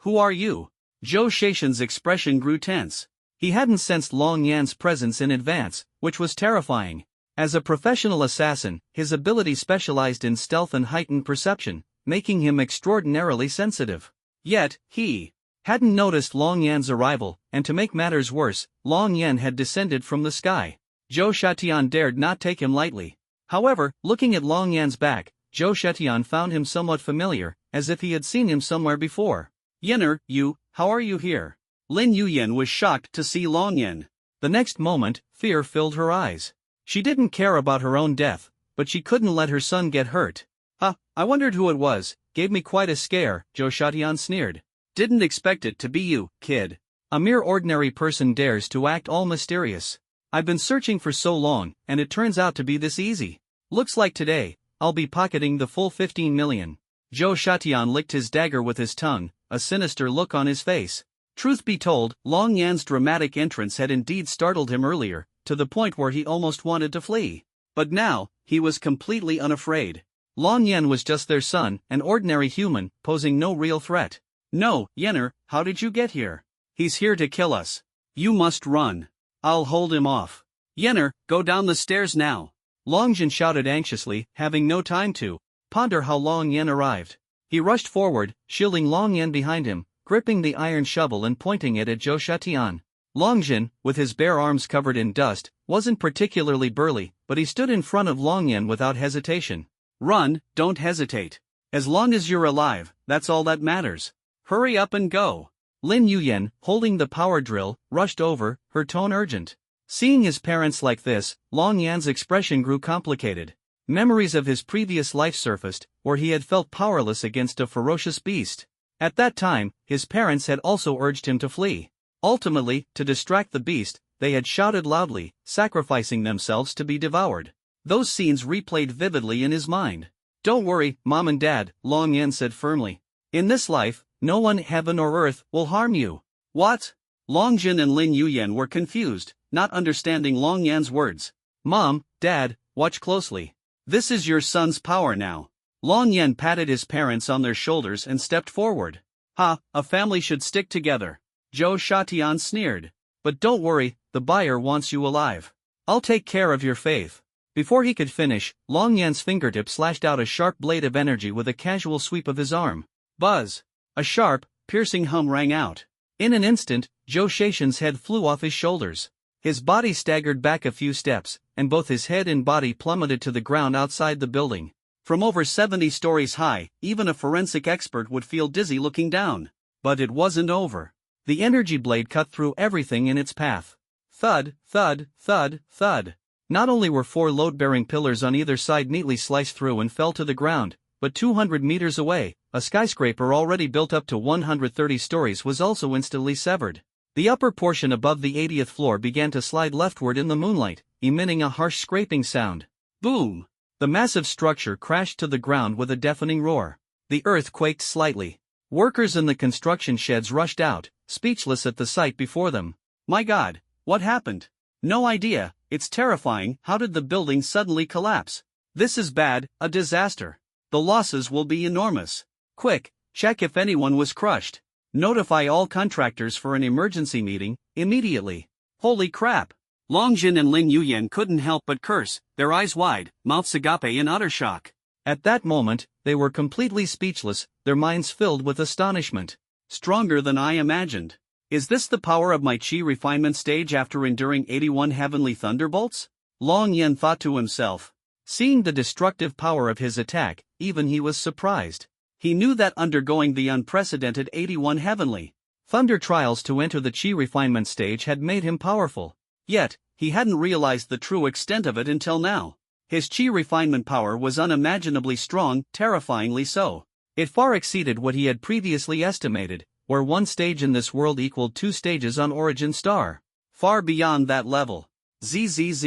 Who are you?" Zhou Shaishan's expression grew tense. He hadn't sensed Long Yan's presence in advance, which was terrifying. As a professional assassin, his ability specialized in stealth and heightened perception, making him extraordinarily sensitive. Yet, he hadn't noticed Long Yan's arrival, and to make matters worse, Long Yan had descended from the sky. Zhou Shatian dared not take him lightly. However, looking at Long Yan's back, Zhou Shatian found him somewhat familiar, as if he had seen him somewhere before. "Yener, how are you here?" Lin Yuyan was shocked to see Long Yan. The next moment, fear filled her eyes. She didn't care about her own death, but she couldn't let her son get hurt. I wondered who it was, gave me quite a scare," Zhou Shatian sneered. "Didn't expect it to be you, kid. A mere ordinary person dares to act all mysterious. I've been searching for so long, and it turns out to be this easy. Looks like today, I'll be pocketing the full 15 million. Zhou Shatian licked his dagger with his tongue, a sinister look on his face. Truth be told, Long Yan's dramatic entrance had indeed startled him earlier, to the point where he almost wanted to flee. But now, he was completely unafraid. Long Yan was just their son, an ordinary human, posing no real threat. "No, Yener, how did you get here? He's here to kill us. You must run. I'll hold him off. Yener, go down the stairs now." Longjin shouted anxiously, having no time to ponder how Long Yan arrived. He rushed forward, shielding Long Yan behind him, gripping the iron shovel and pointing it at Zhou Shatian. Longjin, with his bare arms covered in dust, wasn't particularly burly, but he stood in front of Long Yan without hesitation. "Run, don't hesitate. As long as you're alive, that's all that matters. Hurry up and go." Lin Yuyan, holding the power drill, rushed over, her tone urgent. Seeing his parents like this, Long Yan's expression grew complicated. Memories of his previous life surfaced, where he had felt powerless against a ferocious beast. At that time, his parents had also urged him to flee. Ultimately, to distract the beast, they had shouted loudly, sacrificing themselves to be devoured. Those scenes replayed vividly in his mind. "Don't worry, Mom and Dad," Long Yan said firmly. "In this life, no one, heaven or earth, will harm you." "What?" Longjin and Lin Yuyan were confused, not understanding Long Yan's words. "Mom, Dad, watch closely. This is your son's power now." Long Yan patted his parents on their shoulders and stepped forward. A family should stick together." Zhou Shatian sneered. "But don't worry, the buyer wants you alive. I'll take care of your faith." Before he could finish, Long Yan's fingertip slashed out a sharp blade of energy with a casual sweep of his arm. Buzz! A sharp, piercing hum rang out. In an instant, Zhou Shaishan's head flew off his shoulders. His body staggered back a few steps, and both his head and body plummeted to the ground outside the building. From over 70 stories high, even a forensic expert would feel dizzy looking down. But it wasn't over. The energy blade cut through everything in its path. Thud, thud, thud, thud. Not only were 4 load-bearing pillars on either side neatly sliced through and fell to the ground, but 200 meters away, a skyscraper already built up to 130 stories was also instantly severed. The upper portion above the 80th floor began to slide leftward in the moonlight, emitting a harsh scraping sound. Boom! The massive structure crashed to the ground with a deafening roar. The earth quaked slightly. Workers in the construction sheds rushed out, speechless at the sight before them. My God, what happened? No idea, it's terrifying. How did the building suddenly collapse? This is bad, a disaster. The losses will be enormous. Quick, check if anyone was crushed. Notify all contractors for an emergency meeting, immediately. Holy crap! Long Jin and Lin Yuyan couldn't help but curse, their eyes wide, mouths agape in utter shock. At that moment, they were completely speechless, their minds filled with astonishment. Stronger than I imagined. Is this the power of my chi refinement stage after enduring 81 heavenly thunderbolts? Long Yan thought to himself. Seeing the destructive power of his attack, even he was surprised. He knew that undergoing the unprecedented 81 heavenly thunder trials to enter the chi refinement stage had made him powerful. Yet, he hadn't realized the true extent of it until now. His chi refinement power was unimaginably strong, terrifyingly so. It far exceeded what he had previously estimated, where 1 stage in this world equaled 2 stages on Origin Star. Far beyond that level. ZZZ.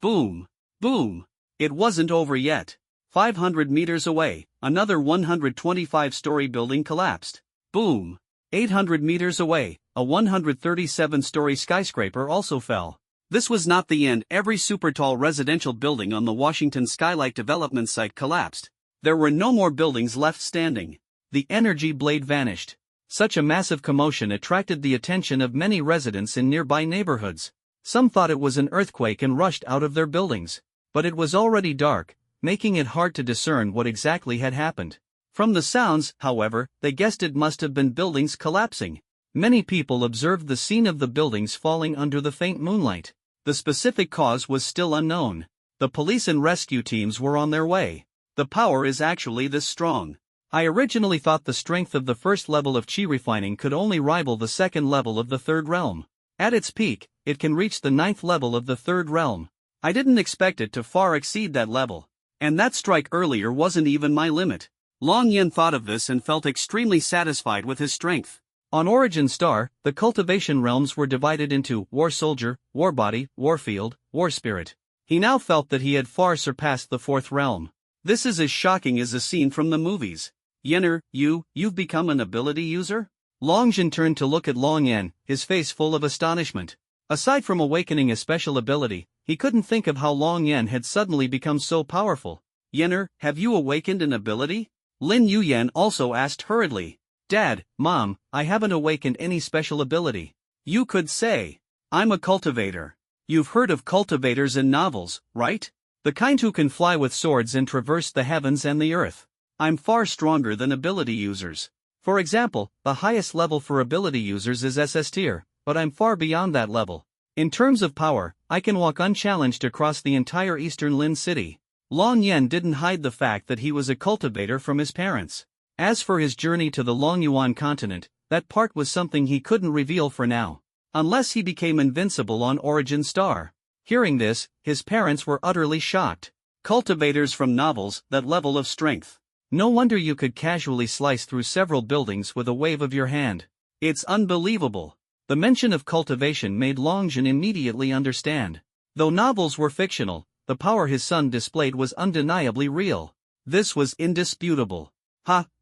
Boom. Boom. It wasn't over yet. 500 meters away, another 125-story building collapsed. Boom. 800 meters away, a 137-story skyscraper also fell. This was not the end. Every super-tall residential building on the Washington Skylight development site collapsed. There were no more buildings left standing. The energy blade vanished. Such a massive commotion attracted the attention of many residents in nearby neighborhoods. Some thought it was an earthquake and rushed out of their buildings. But it was already dark, making it hard to discern what exactly had happened. From the sounds, however, they guessed it must have been buildings collapsing. Many people observed the scene of the buildings falling under the faint moonlight. The specific cause was still unknown. The police and rescue teams were on their way. The power is actually this strong. I originally thought the strength of the first level of chi refining could only rival the second level of the third realm. At its peak, it can reach the 9th level of the third realm. I didn't expect it to far exceed that level. And that strike earlier wasn't even my limit. Long Yin thought of this and felt extremely satisfied with his strength. On Origin Star, the cultivation realms were divided into War Soldier, War Body, War Field, War Spirit. He now felt that he had far surpassed the 4th realm. This is as shocking as a scene from the movies. Yenner, you've become an ability user? Long Jin turned to look at Long Yan, his face full of astonishment. Aside from awakening a special ability, he couldn't think of how Long Yan had suddenly become so powerful. Yenner, have you awakened an ability? Lin Yuyan also asked hurriedly. Dad, Mom, I haven't awakened any special ability. You could say, I'm a cultivator. You've heard of cultivators in novels, right? The kind who can fly with swords and traverse the heavens and the earth. I'm far stronger than ability users. For example, the highest level for ability users is SS tier, but I'm far beyond that level. In terms of power, I can walk unchallenged across the entire eastern Lin city. Long Yan didn't hide the fact that he was a cultivator from his parents. As for his journey to the Longyuan continent, that part was something he couldn't reveal for now. Unless he became invincible on Origin Star. Hearing this, his parents were utterly shocked. Cultivators from novels, that level of strength. No wonder you could casually slice through several buildings with a wave of your hand. It's unbelievable. The mention of cultivation made Long Jin immediately understand. Though novels were fictional, the power his son displayed was undeniably real. This was indisputable.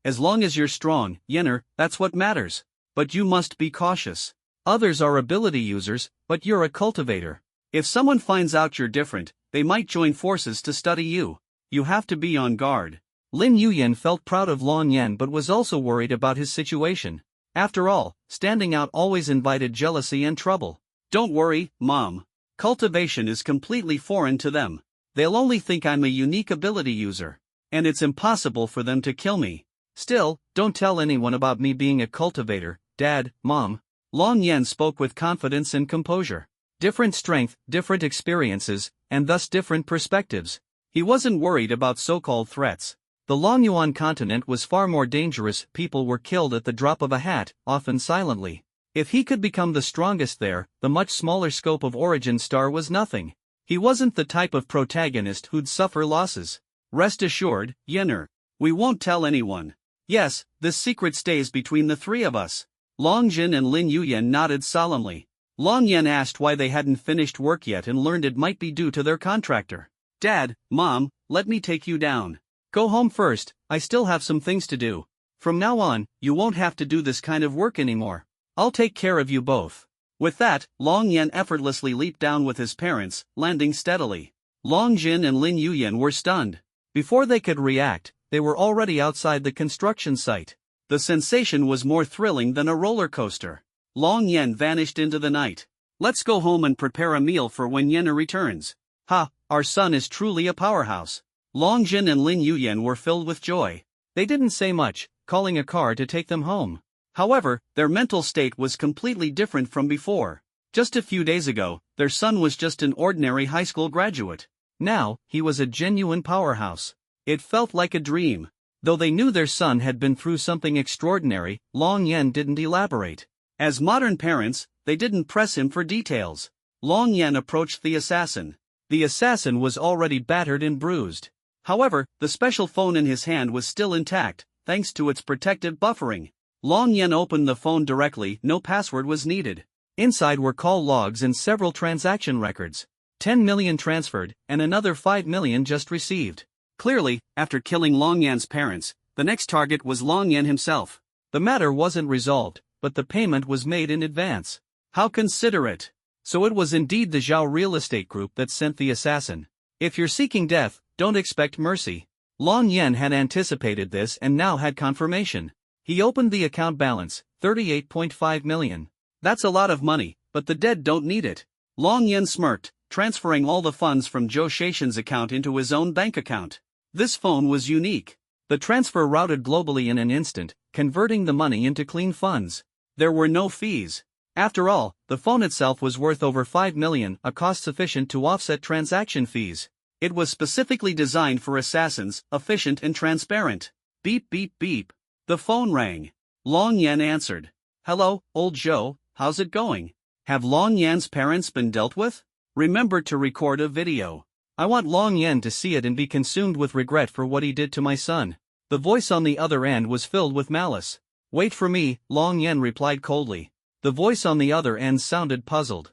As long as you're strong, Yenner, that's what matters. But you must be cautious. Others are ability users, but you're a cultivator. If someone finds out you're different, they might join forces to study you. You have to be on guard. Lin Yuyan felt proud of Long Yan but was also worried about his situation. After all, standing out always invited jealousy and trouble. Don't worry, Mom. Cultivation is completely foreign to them. They'll only think I'm a unique ability user. And it's impossible for them to kill me. Still, don't tell anyone about me being a cultivator, Dad, Mom. Long Yan spoke with confidence and composure. Different strength, different experiences, and thus different perspectives. He wasn't worried about so-called threats. The Longyuan continent was far more dangerous. People were killed at the drop of a hat, often silently. If he could become the strongest there, the much smaller scope of origin star was nothing. He wasn't the type of protagonist who'd suffer losses. Rest assured, Yenner. We won't tell anyone. Yes, this secret stays between the three of us. Long Jin and Lin Yuyan nodded solemnly. Long Yan asked why they hadn't finished work yet and learned it might be due to their contractor. Dad, Mom, let me take you down. Go home first, I still have some things to do. From now on, you won't have to do this kind of work anymore. I'll take care of you both. With that, Long Yan effortlessly leaped down with his parents, landing steadily. Long Jin and Lin Yuyan were stunned. Before they could react, they were already outside the construction site. The sensation was more thrilling than a roller coaster. Long Yan vanished into the night. Let's go home and prepare a meal for when Yenna returns. Ha, our son is truly a powerhouse. Long Jin and Lin Yuyan were filled with joy. They didn't say much, calling a car to take them home. However, their mental state was completely different from before. Just a few days ago, their son was just an ordinary high school graduate. Now, he was a genuine powerhouse. It felt like a dream. Though they knew their son had been through something extraordinary, Long Yan didn't elaborate. As modern parents, they didn't press him for details. Long Yan approached the assassin. The assassin was already battered and bruised. However, the special phone in his hand was still intact, thanks to its protective buffering. Long Yan opened the phone directly, no password was needed. Inside were call logs and several transaction records. 10 million transferred, and another 5 million just received. Clearly, after killing Long Yan's parents, the next target was Long Yan himself. The matter wasn't resolved, but the payment was made in advance. How considerate! So it was indeed the Zhao Real Estate Group that sent the assassin. If you're seeking death, don't expect mercy. Long Yan had anticipated this and now had confirmation. He opened the account balance, 38.5 million. That's a lot of money, but the dead don't need it. Long Yan smirked, transferring all the funds from Zhou Shaishan's account into his own bank account. This phone was unique. The transfer routed globally in an instant, converting the money into clean funds. There were no fees. After all, the phone itself was worth over 5 million, a cost sufficient to offset transaction fees. It was specifically designed for assassins, efficient and transparent. Beep beep beep. The phone rang. Long Yan answered. Hello, old Zhou, how's it going? Have Long Yan's parents been dealt with? Remember to record a video. I want Long Yan to see it and be consumed with regret for what he did to my son. The voice on the other end was filled with malice. Wait for me, Long Yan replied coldly. The voice on the other end sounded puzzled.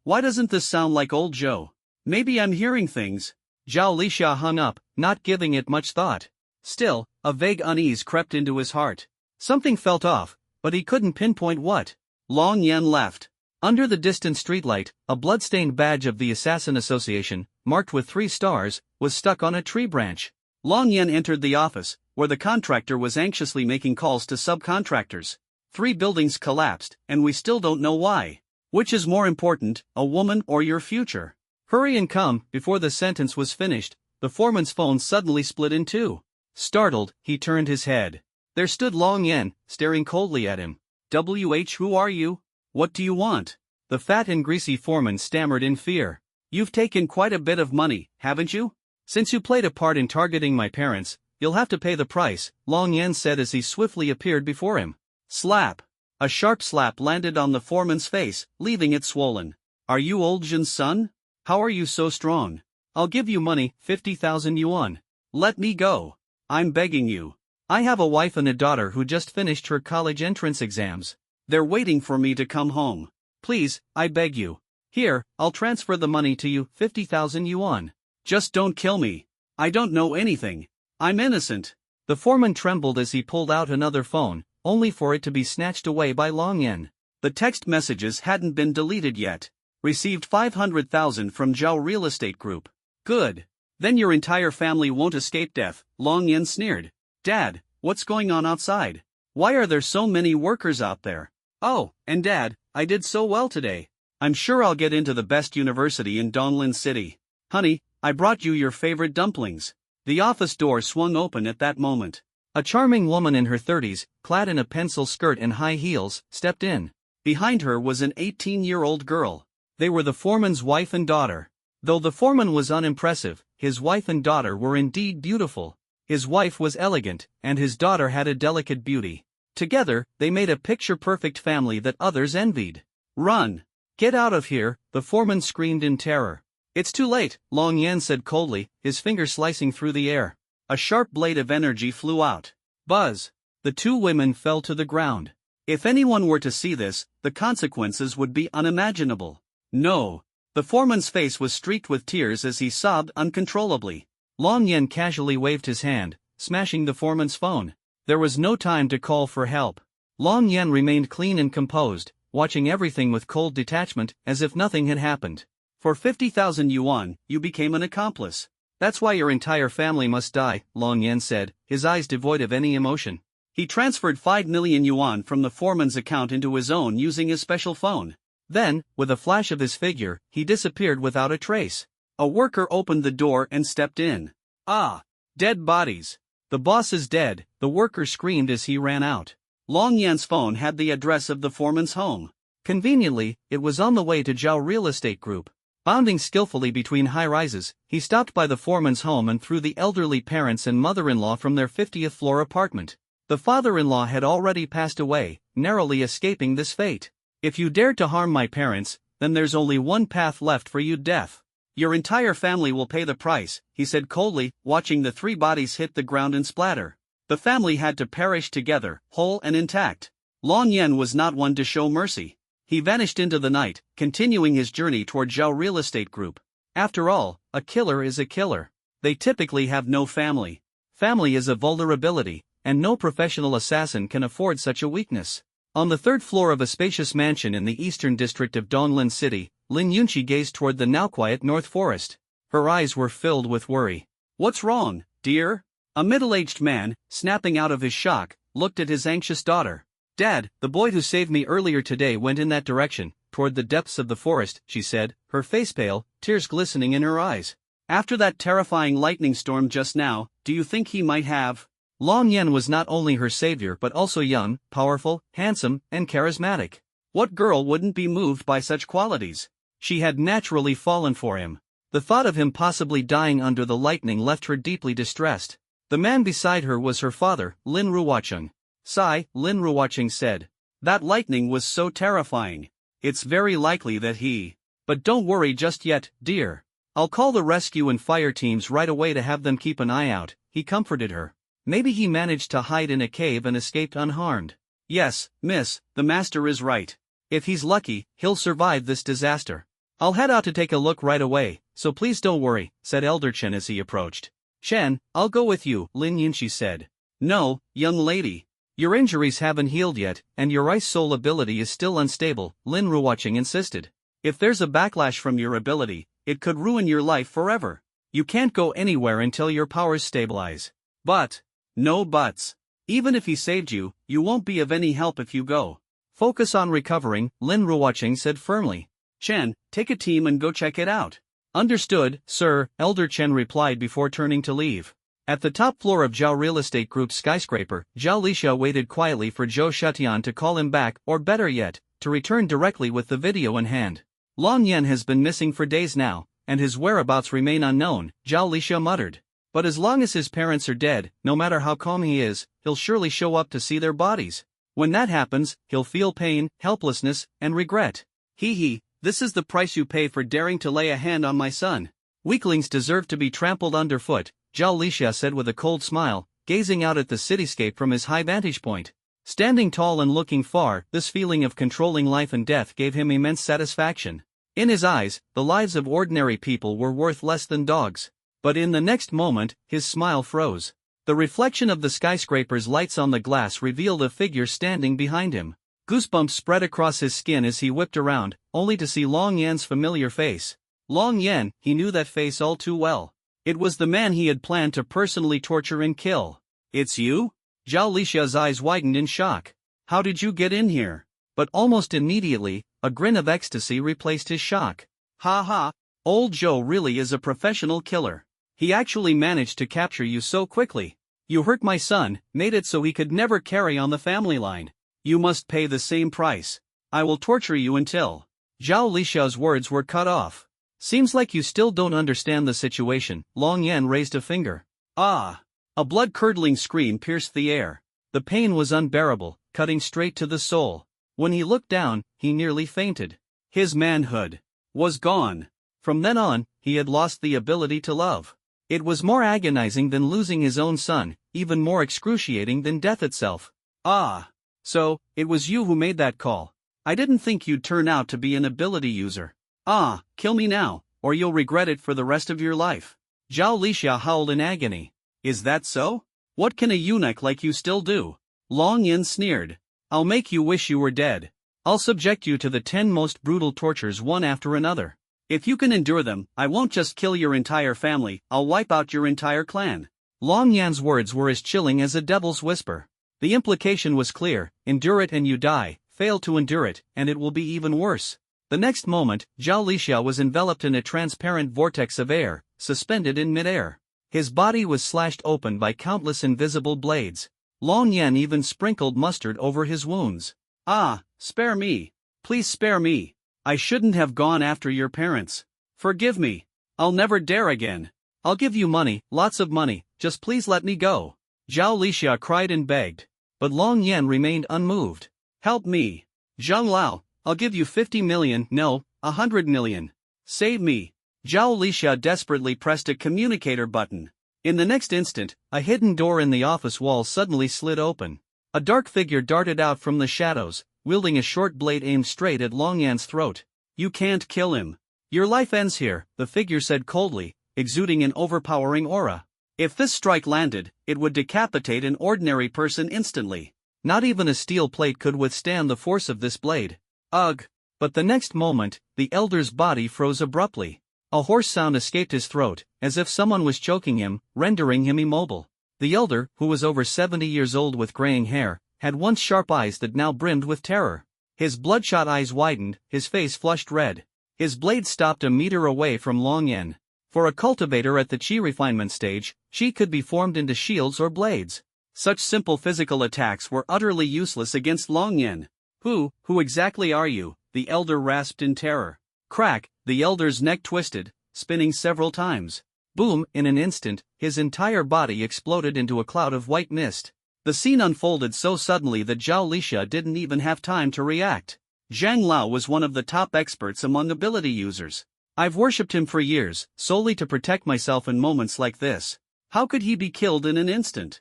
Why doesn't this sound like old Zhou? Maybe I'm hearing things. Zhao Lixia hung up, not giving it much thought. Still, a vague unease crept into his heart. Something felt off, but he couldn't pinpoint what. Long Yan left. Under the distant streetlight, a blood-stained badge of the Assassin Association, marked with 3 stars, was stuck on a tree branch. Long Yan entered the office, where the contractor was anxiously making calls to subcontractors. 3 buildings collapsed, and we still don't know why. Which is more important, a woman or your future? Hurry and come. Before the sentence was finished, the foreman's phone suddenly split in 2. Startled, he turned his head. There stood Long Yan, staring coldly at him. Who are you? What do you want? The fat and greasy foreman stammered in fear. You've taken quite a bit of money, haven't you? Since you played a part in targeting my parents, you'll have to pay the price, Long Yan said as he swiftly appeared before him. Slap! A sharp slap landed on the foreman's face, leaving it swollen. Are you old Jin's son? How are you so strong? I'll give you money, 50,000 yuan. Let me go. I'm begging you. I have a wife and a daughter who just finished her college entrance exams. They're waiting for me to come home. Please, I beg you. Here, I'll transfer the money to you, 50,000 yuan. Just don't kill me. I don't know anything. I'm innocent. The foreman trembled as he pulled out another phone, only for it to be snatched away by Long Yan. The text messages hadn't been deleted yet. Received 500,000 from Zhao Real Estate Group. Good. Then your entire family won't escape death, Long Yan sneered. Dad, what's going on outside? Why are there so many workers out there? Oh, and Dad, I did so well today. I'm sure I'll get into the best university in Donglin City. Honey, I brought you your favorite dumplings. The office door swung open at that moment. A charming woman in her 30s, clad in a pencil skirt and high heels, stepped in. Behind her was an 18-year-old girl. They were the foreman's wife and daughter. Though the foreman was unimpressive, his wife and daughter were indeed beautiful. His wife was elegant, and his daughter had a delicate beauty. Together, they made a picture-perfect family that others envied. "Run! Get out of here," the foreman screamed in terror. "It's too late," Long Yan said coldly, his finger slicing through the air. A sharp blade of energy flew out. Buzz! The two women fell to the ground. If anyone were to see this, the consequences would be unimaginable. No. The foreman's face was streaked with tears as he sobbed uncontrollably. Long Yan casually waved his hand, smashing the foreman's phone. There was no time to call for help. Long Yan remained clean and composed, watching everything with cold detachment, as if nothing had happened. "For 50,000 yuan, you became an accomplice. That's why your entire family must die," Long Yan said, his eyes devoid of any emotion. He transferred 5 million yuan from the foreman's account into his own using his special phone. Then, with a flash of his figure, he disappeared without a trace. A worker opened the door and stepped in. "Ah! Dead bodies! The boss is dead," the worker screamed as he ran out. Long Yan's phone had the address of the foreman's home. Conveniently, it was on the way to Zhao Real Estate Group. Bounding skillfully between high-rises, he stopped by the foreman's home and threw the elderly parents and mother-in-law from their 50th-floor apartment. The father-in-law had already passed away, narrowly escaping this fate. "If you dare to harm my parents, then there's only one path left for you: death. Your entire family will pay the price," he said coldly, watching the 3 bodies hit the ground and splatter. The family had to perish together, whole and intact. Long Yan was not one to show mercy. He vanished into the night, continuing his journey toward Zhao Real Estate Group. After all, a killer is a killer. They typically have no family. Family is a vulnerability, and no professional assassin can afford such a weakness. On the 3rd floor of a spacious mansion in the eastern district of Donglan City, Lin Yunqi gazed toward the now quiet North Forest. Her eyes were filled with worry. "What's wrong, dear?" A middle-aged man, snapping out of his shock, looked at his anxious daughter. "Dad, the boy who saved me earlier today went in that direction, toward the depths of the forest," she said, her face pale, tears glistening in her eyes. "After that terrifying lightning storm just now, do you think he might have?" Long Yan was not only her savior but also young, powerful, handsome, and charismatic. What girl wouldn't be moved by such qualities? She had naturally fallen for him. The thought of him possibly dying under the lightning left her deeply distressed. The man beside her was her father, Lin Ruocheng. "Sigh," Lin Ruocheng said. "That lightning was so terrifying. It's very likely that he... But don't worry just yet, dear. I'll call the rescue and fire teams right away to have them keep an eye out," he comforted her. "Maybe he managed to hide in a cave and escaped unharmed." "Yes, miss, the master is right. If he's lucky, he'll survive this disaster. I'll head out to take a look right away, so please don't worry," said Elder Chen as he approached. "Chen, I'll go with you," Lin Yunqi said. "No, young lady. Your injuries haven't healed yet, and your ice soul ability is still unstable," Lin Ruocheng insisted. "If there's a backlash from your ability, it could ruin your life forever. You can't go anywhere until your powers stabilize." "But..." "No buts. Even if he saved you, you won't be of any help if you go. Focus on recovering," Lin Ruocheng said firmly. "Chen, take a team and go check it out." "Understood, sir," Elder Chen replied before turning to leave. At the top floor of Zhao Real Estate Group's skyscraper, Zhao Lixia waited quietly for Zhou Shutian to call him back, or better yet, to return directly with the video in hand. "Long Yan has been missing for days now, and his whereabouts remain unknown," Zhao Lixia muttered. "But as long as his parents are dead, no matter how calm he is, he'll surely show up to see their bodies. When that happens, he'll feel pain, helplessness, and regret. Hee, this is the price you pay for daring to lay a hand on my son. Weaklings deserve to be trampled underfoot," Zhao Lixia said with a cold smile, gazing out at the cityscape from his high vantage point. Standing tall and looking far, this feeling of controlling life and death gave him immense satisfaction. In his eyes, the lives of ordinary people were worth less than dogs. But in the next moment, his smile froze. The reflection of the skyscraper's lights on the glass revealed a figure standing behind him. Goosebumps spread across his skin as he whipped around, only to see Long Yan's familiar face. Long Yan, he knew that face all too well. It was the man he had planned to personally torture and kill. "It's you?" Zhao Lixia's eyes widened in shock. "How did you get in here?" But almost immediately, a grin of ecstasy replaced his shock. "Ha ha, Old Joe really is a professional killer. He actually managed to capture you so quickly. You hurt my son, made it so he could never carry on the family line. You must pay the same price. I will torture you until. Zhao Lixiao's words were cut off. Seems like you still don't understand the situation. Long Yan raised a finger. Ah! A blood-curdling scream pierced the air. The pain was unbearable, cutting straight to the soul. When he looked down, he nearly fainted. His manhood was gone. From then on, he had lost the ability to love. It was more agonizing than losing his own son, even more excruciating than death itself. Ah! So, it was you who made that call. I didn't think you'd turn out to be an ability user. Ah, kill me now, or you'll regret it for the rest of your life. Zhao Lixia howled in agony. Is that so? What can a eunuch like you still do? Long Yin sneered. I'll make you wish you were dead. I'll subject you to the 10 most brutal tortures one after another. If you can endure them, I won't just kill your entire family, I'll wipe out your entire clan. Long Yan's words were as chilling as a devil's whisper. The implication was clear: endure it and you die, fail to endure it, and it will be even worse. The next moment, Zhao Lixia was enveloped in a transparent vortex of air, suspended in midair. His body was slashed open by countless invisible blades. Long Yan even sprinkled mustard over his wounds. Ah, spare me. Please spare me. I shouldn't have gone after your parents. Forgive me. I'll never dare again. I'll give you money, lots of money, just please let me go. Zhao Lixia cried and begged. But Long Yan remained unmoved. Help me. Zhang Lao, I'll give you 50 million, no, 100 million. Save me. Zhao Lixia desperately pressed a communicator button. In the next instant, a hidden door in the office wall suddenly slid open. A dark figure darted out from the shadows, wielding a short blade aimed straight at Long Yan's throat. You can't kill him. Your life ends here, the figure said coldly, exuding an overpowering aura. If this strike landed, it would decapitate an ordinary person instantly. Not even a steel plate could withstand the force of this blade. Ugh! But the next moment, the elder's body froze abruptly. A hoarse sound escaped his throat, as if someone was choking him, rendering him immobile. The elder, who was over 70 years old with graying hair, had once sharp eyes that now brimmed with terror. His bloodshot eyes widened, his face flushed red. His blade stopped a meter away from Long Yan. For a cultivator at the chi refinement stage, chi could be formed into shields or blades. Such simple physical attacks were utterly useless against Long Yan. Who exactly are you? The elder rasped in terror. Crack, the elder's neck twisted, spinning several times. Boom, in an instant, his entire body exploded into a cloud of white mist. The scene unfolded so suddenly that Zhao Lixia didn't even have time to react. Zhang Lao was one of the top experts among ability users. I've worshipped him for years, solely to protect myself in moments like this. How could he be killed in an instant?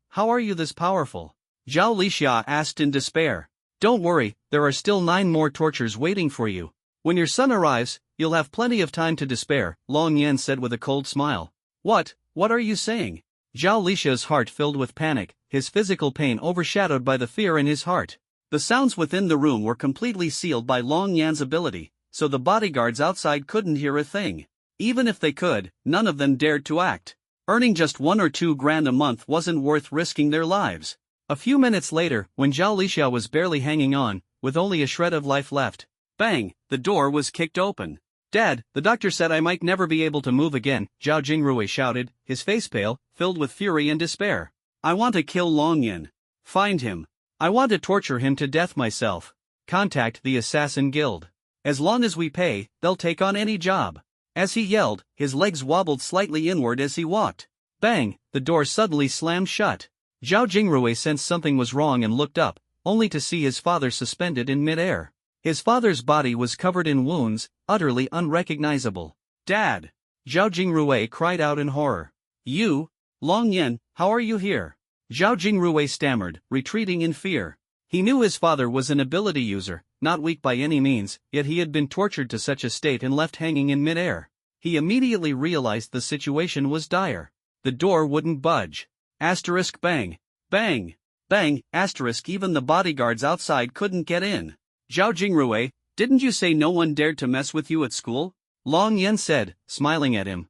How are you this powerful? Zhao Lixia asked in despair. Don't worry, there are still 9 more tortures waiting for you. When your son arrives, you'll have plenty of time to despair, Long Yan said with a cold smile. What are you saying? Zhao Lixia's heart filled with panic, his physical pain overshadowed by the fear in his heart. The sounds within the room were completely sealed by Long Yan's ability, so the bodyguards outside couldn't hear a thing. Even if they could, none of them dared to act. Earning just 1 or 2 grand a month wasn't worth risking their lives. A few minutes later, when Zhao Lixia was barely hanging on, with only a shred of life left, bang, the door was kicked open. Dad, the doctor said I might never be able to move again, Zhao Jingrui shouted, his face pale, filled with fury and despair. I want to kill Long Yan. Find him. I want to torture him to death myself. Contact the Assassin Guild. As long as we pay, they'll take on any job. As he yelled, his legs wobbled slightly inward as he walked. Bang, the door suddenly slammed shut. Zhao Jingrui sensed something was wrong and looked up, only to see his father suspended in midair. His father's body was covered in wounds, utterly unrecognizable. Dad! Zhao Jingrui cried out in horror. You? Long Yan, how are you here? Zhao Jingrui stammered, retreating in fear. He knew his father was an ability user, not weak by any means, yet he had been tortured to such a state and left hanging in midair. He immediately realized the situation was dire. The door wouldn't budge. Asterisk bang. Bang. Bang, asterisk even the bodyguards outside couldn't get in. Zhao Jingrui, didn't you say no one dared to mess with you at school? Long Yan said, smiling at him.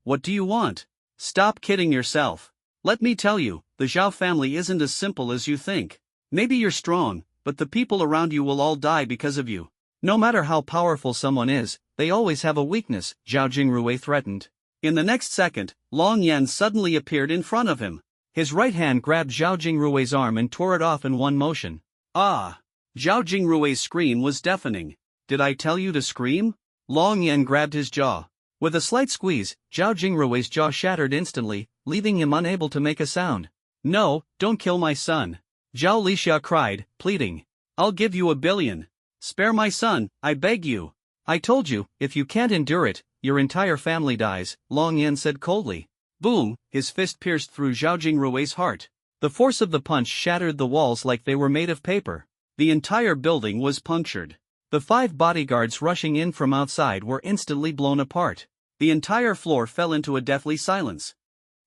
What do you want? Stop kidding yourself. Let me tell you, the Zhao family isn't as simple as you think. Maybe you're strong, but the people around you will all die because of you. No matter how powerful someone is, they always have a weakness, Zhao Jingrui threatened. In the next second, Long Yan suddenly appeared in front of him. His right hand grabbed Zhao Jingrui's arm and tore it off in one motion. Ah! Zhao Jingrui's scream was deafening. Did I tell you to scream? Long Yan grabbed his jaw. With a slight squeeze, Zhao Jingrui's jaw shattered instantly, leaving him unable to make a sound. No, don't kill my son. Zhao Lixia cried, pleading. I'll give you $1 billion. Spare my son, I beg you. I told you, if you can't endure it, your entire family dies, Long Yan said coldly. Boom, his fist pierced through Zhao Jingrui's heart. The force of the punch shattered the walls like they were made of paper. The entire building was punctured. The 5 bodyguards rushing in from outside were instantly blown apart. The entire floor fell into a deathly silence.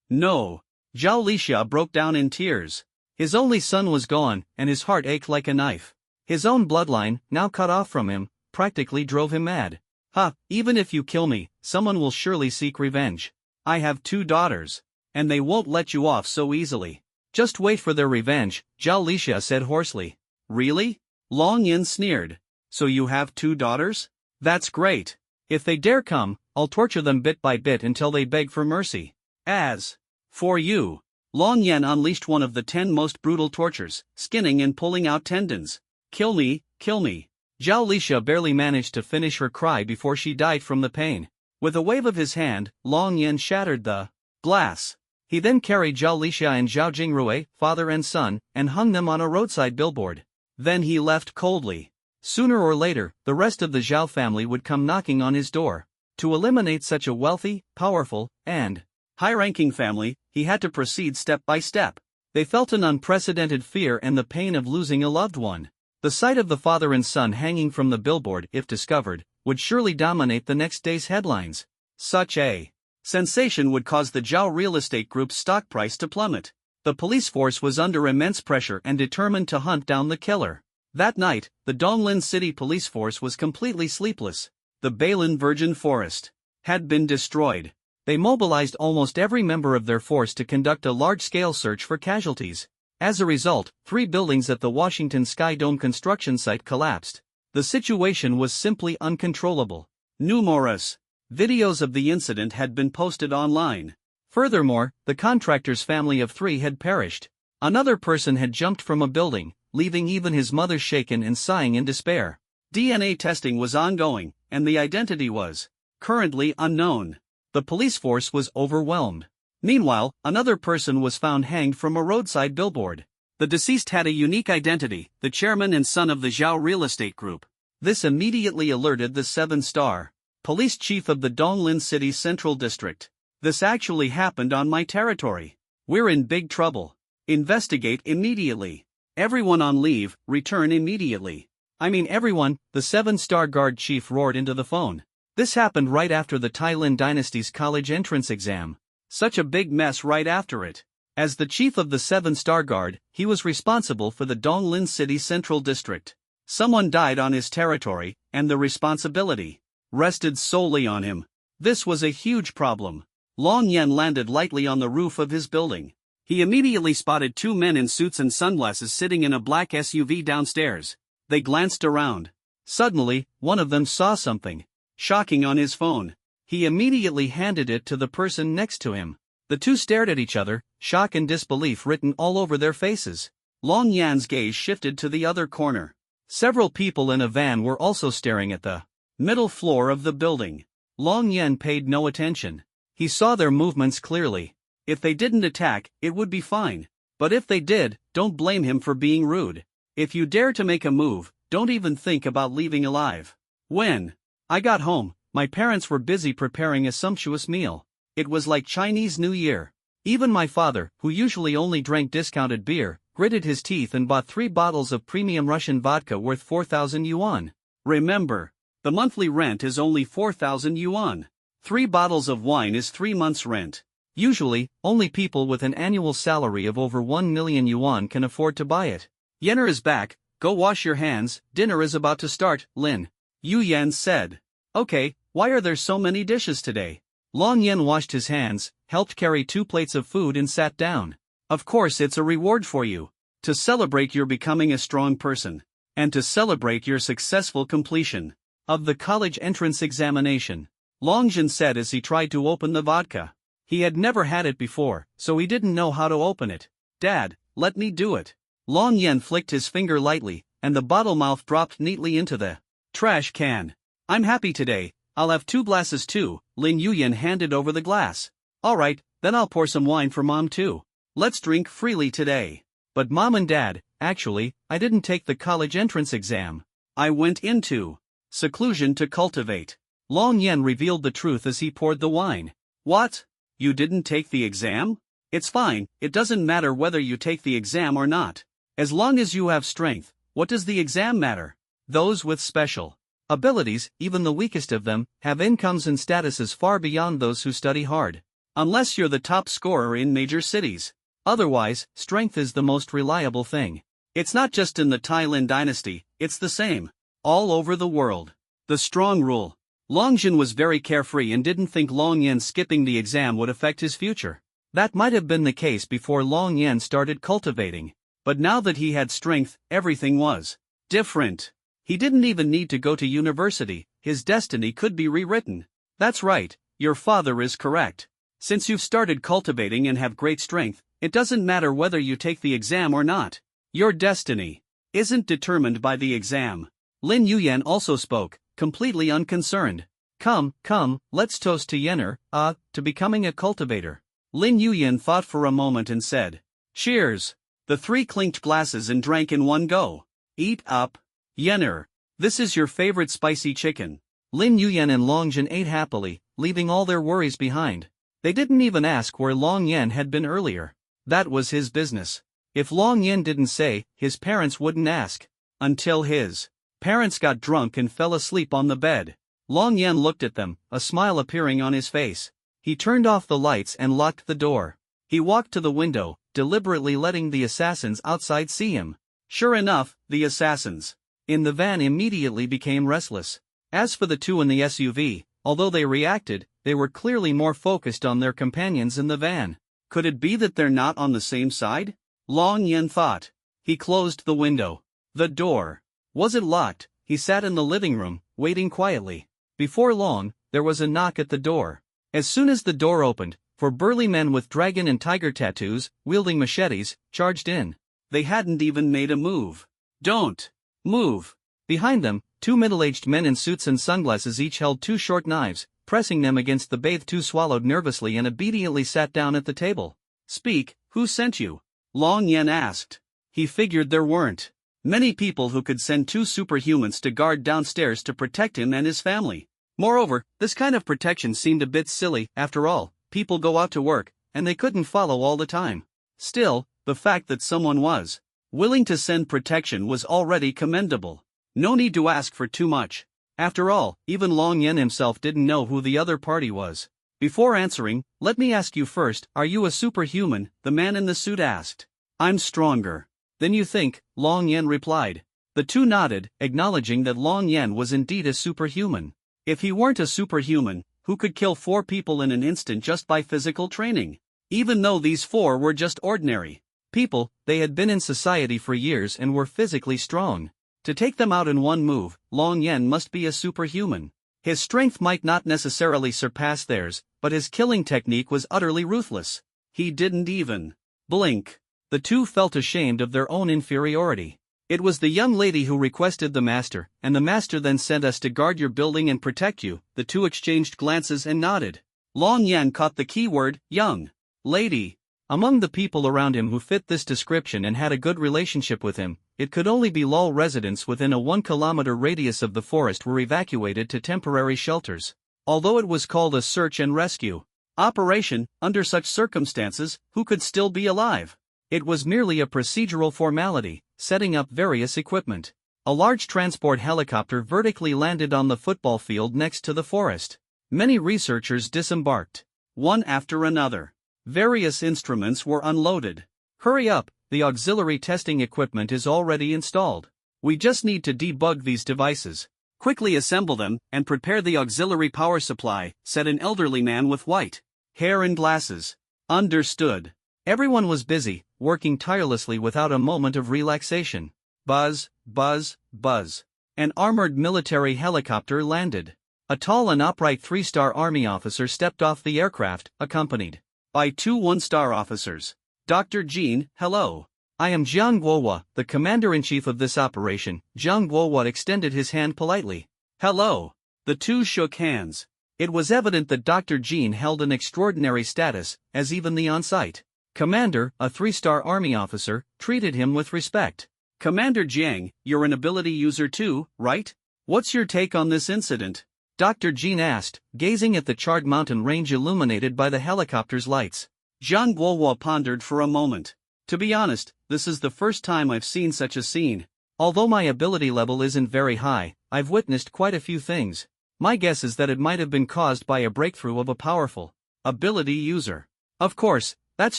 No. Zhao Lixia broke down in tears. His only son was gone, and his heart ached like a knife. His own bloodline, now cut off from him, practically drove him mad. Ha, even if you kill me, someone will surely seek revenge. I have 2 daughters. And they won't let you off so easily. Just wait for their revenge, Zhao Lixia said hoarsely. Really? Long Yan sneered. So you have 2 daughters? That's great. If they dare come, I'll torture them bit by bit until they beg for mercy. As for you, Long Yan unleashed one of the 10 most brutal tortures, skinning and pulling out tendons. Kill me, kill me. Zhao Lixia barely managed to finish her cry before she died from the pain. With a wave of his hand, Long Yan shattered the glass. He then carried Zhao Lixia and Zhao Jingrui, father and son, and hung them on a roadside billboard. Then he left coldly. Sooner or later, the rest of the Zhao family would come knocking on his door. To eliminate such a wealthy, powerful, and high-ranking family, he had to proceed step by step. They felt an unprecedented fear and the pain of losing a loved one. The sight of the father and son hanging from the billboard, if discovered, would surely dominate the next day's headlines. Such a sensation would cause the Zhao Real Estate Group's stock price to plummet. The police force was under immense pressure and determined to hunt down the killer. That night, the Donglin City police force was completely sleepless. The Bailin Virgin Forest had been destroyed. They mobilized almost every member of their force to conduct a large-scale search for casualties. As a result, 3 buildings at the Washington Sky Dome construction site collapsed. The situation was simply uncontrollable. Numerous videos of the incident had been posted online. Furthermore, the contractor's family of 3 had perished. Another person had jumped from a building, leaving even his mother shaken and sighing in despair. DNA testing was ongoing, and the identity was currently unknown. The police force was overwhelmed. Meanwhile, another person was found hanged from a roadside billboard. The deceased had a unique identity, the chairman and son of the Zhao Real Estate Group. This immediately alerted the 7-star police chief of the Donglin City Central District. This actually happened on my territory. We're in big trouble. Investigate immediately. Everyone on leave, return immediately. I mean everyone, the 7-star guard chief roared into the phone. This happened right after the Tailin dynasty's college entrance exam. Such a big mess right after it. As the chief of the 7-star guard, he was responsible for the Donglin City Central District. Someone died on his territory, and the responsibility rested solely on him. This was a huge problem. Long Yan landed lightly on the roof of his building. He immediately spotted 2 men in suits and sunglasses sitting in a black SUV downstairs. They glanced around. Suddenly, one of them saw something shocking on his phone. He immediately handed it to the person next to him. The 2 stared at each other, shock and disbelief written all over their faces. Long Yan's gaze shifted to the other corner. Several people in a van were also staring at the middle floor of the building. Long Yan paid no attention. He saw their movements clearly. If they didn't attack, it would be fine. But if they did, don't blame him for being rude. If you dare to make a move, don't even think about leaving alive. When I got home, my parents were busy preparing a sumptuous meal. It was like Chinese New Year. Even my father, who usually only drank discounted beer, gritted his teeth and bought 3 bottles of premium Russian vodka worth 4,000 yuan. Remember, the monthly rent is only 4,000 yuan. 3 bottles of wine is 3 months' rent. Usually, only people with an annual salary of over 1 million yuan can afford to buy it. Yenner is back, go wash your hands, dinner is about to start, Lin Yu Yan said. Okay, why are there so many dishes today? Long Yan washed his hands, helped carry 2 plates of food and sat down. Of course it's a reward for you. To celebrate your becoming a strong person. and to celebrate your successful completion of the college entrance examination, Longjin said as he tried to open the vodka. He had never had it before, so he didn't know how to open it. Dad, let me do it. Long Yan flicked his finger lightly, and the bottle mouth dropped neatly into the trash can. I'm happy today, I'll have 2 glasses too. Lin Yuyan handed over the glass. Alright, then I'll pour some wine for Mom too. Let's drink freely today. But Mom and Dad, actually, I didn't take the college entrance exam. I went into seclusion to cultivate. Long Yan revealed the truth as he poured the wine. What? You didn't take the exam? It's fine, it doesn't matter whether you take the exam or not. As long as you have strength, what does the exam matter? Those with special abilities, even the weakest of them, have incomes and statuses far beyond those who study hard. Unless you're the top scorer in major cities. Otherwise, strength is the most reliable thing. It's not just in the Tailin dynasty, it's the same all over the world. The strong rule. Longjin was very carefree and didn't think Long Yan skipping the exam would affect his future. That might have been the case before Long Yan started cultivating. But now that he had strength, everything was different. He didn't even need to go to university, his destiny could be rewritten. That's right, your father is correct. Since you've started cultivating and have great strength, it doesn't matter whether you take the exam or not. Your destiny isn't determined by the exam. Lin Yuyan also spoke, completely unconcerned. Come, let's toast to Yenner, to becoming a cultivator. Lin Yuyan thought for a moment and said, cheers. The 3 clinked glasses and drank in one go. Eat up. Yenner, this is your favorite spicy chicken. Lin Yuyan and Longjin ate happily, leaving all their worries behind. They didn't even ask where Long Yan had been earlier. That was his business. If Long Yan didn't say, his parents wouldn't ask. Until his parents got drunk and fell asleep on the bed. Long Yan looked at them, a smile appearing on his face. He turned off the lights and locked the door. He walked to the window, deliberately letting the assassins outside see him. Sure enough, the assassins in the van immediately became restless. As for the 2 in the SUV, although they reacted, they were clearly more focused on their companions in the van. Could it be that they're not on the same side? Long Yan thought. He closed the window. The door. Was it locked? He sat in the living room, waiting quietly. Before long, there was a knock at the door. As soon as the door opened, 4 burly men with dragon and tiger tattoos, wielding machetes, charged in. They hadn't even made a move. Don't move. Behind them, 2 middle-aged men in suits and sunglasses each held 2 short knives. Pressing them against the bathed 2 swallowed nervously and obediently sat down at the table. Speak, who sent you? Long Yan asked. He figured there weren't many people who could send 2 superhumans to guard downstairs to protect him and his family. Moreover, this kind of protection seemed a bit silly. After all, people go out to work, and they couldn't follow all the time. Still, the fact that someone was willing to send protection was already commendable. No need to ask for too much. After all, even Long Yan himself didn't know who the other party was. Before answering, let me ask you first, are you a superhuman? The man in the suit asked. I'm stronger than you think, Long Yan replied. The 2 nodded, acknowledging that Long Yan was indeed a superhuman. If he weren't a superhuman, who could kill 4 people in an instant just by physical training? Even though these 4 were just ordinary people, they had been in society for years and were physically strong. To take them out in one move, Long Yan must be a superhuman. His strength might not necessarily surpass theirs, but his killing technique was utterly ruthless. He didn't even blink. The 2 felt ashamed of their own inferiority. It was the young lady who requested the master, and the master then sent us to guard your building and protect you. The 2 exchanged glances and nodded. Long Yan caught the key word, young lady. Among the people around him who fit this description and had a good relationship with him, it could only be Lol residents within a 1-kilometer radius of the forest were evacuated to temporary shelters. Although it was called a search and rescue operation, under such circumstances, who could still be alive? It was merely a procedural formality, setting up various equipment. A large transport helicopter vertically landed on the football field next to the forest. Many researchers disembarked, one after another. Various instruments were unloaded. Hurry up, the auxiliary testing equipment is already installed. We just need to debug these devices. Quickly assemble them and prepare the auxiliary power supply, said an elderly man with white hair and glasses. Understood. Everyone was busy, working tirelessly without a moment of relaxation. Buzz, buzz, buzz. An armored military helicopter landed. A tall and upright three-star Army officer stepped off the aircraft, accompanied by two one-star officers. Dr. Jean, hello. I am Jiang Guohua, the commander-in-chief of this operation. Jiang Guohua extended his hand politely. Hello. The two shook hands. It was evident that Dr. Jean held an extraordinary status, as even the on-site commander, a three-star Army officer, treated him with respect. Commander Jiang, you're an ability user too, right? What's your take on this incident? Dr. Jean asked, gazing at the charred mountain range illuminated by the helicopter's lights. Jiang Guohua pondered for a moment. To be honest, this is the first time I've seen such a scene. Although my ability level isn't very high, I've witnessed quite a few things. My guess is that it might have been caused by a breakthrough of a powerful ability user. Of course, that's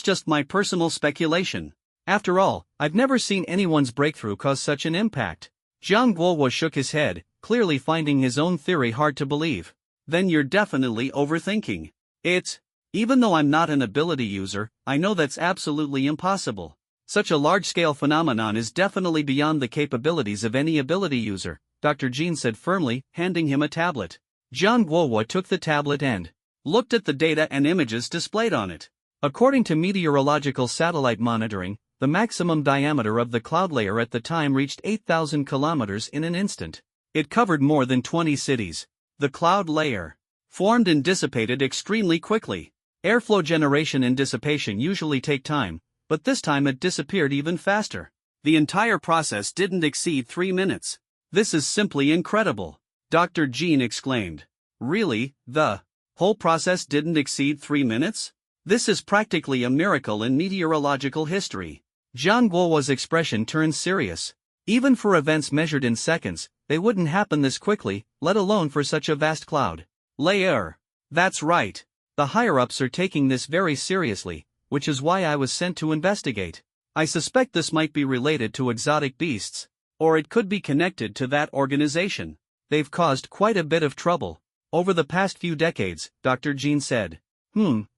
just my personal speculation. After all, I've never seen anyone's breakthrough cause such an impact. Jiang Guohua shook his head, clearly finding his own theory hard to believe. Then you're definitely overthinking it. Even though I'm not an ability user, I know that's absolutely impossible. Such a large-scale phenomenon is definitely beyond the capabilities of any ability user, Dr. Jean said firmly, handing him a tablet. Jiang Guohua took the tablet and looked at the data and images displayed on it. According to meteorological satellite monitoring, the maximum diameter of the cloud layer at the time reached 8,000 kilometers in an instant. It covered more than 20 cities. The cloud layer formed and dissipated extremely quickly. Airflow generation and dissipation usually take time, but this time it disappeared even faster. The entire process didn't exceed 3 minutes. This is simply incredible, Dr. Jean exclaimed. Really, the whole process didn't exceed 3 minutes? This is practically a miracle in meteorological history. Jiang Guohua's expression turned serious. Even for events measured in seconds, they wouldn't happen this quickly, let alone for such a vast cloud layer. That's right. The higher-ups are taking this very seriously, which is why I was sent to investigate. I suspect this might be related to exotic beasts, or it could be connected to that organization. They've caused quite a bit of trouble over the past few decades, Dr. Jean said.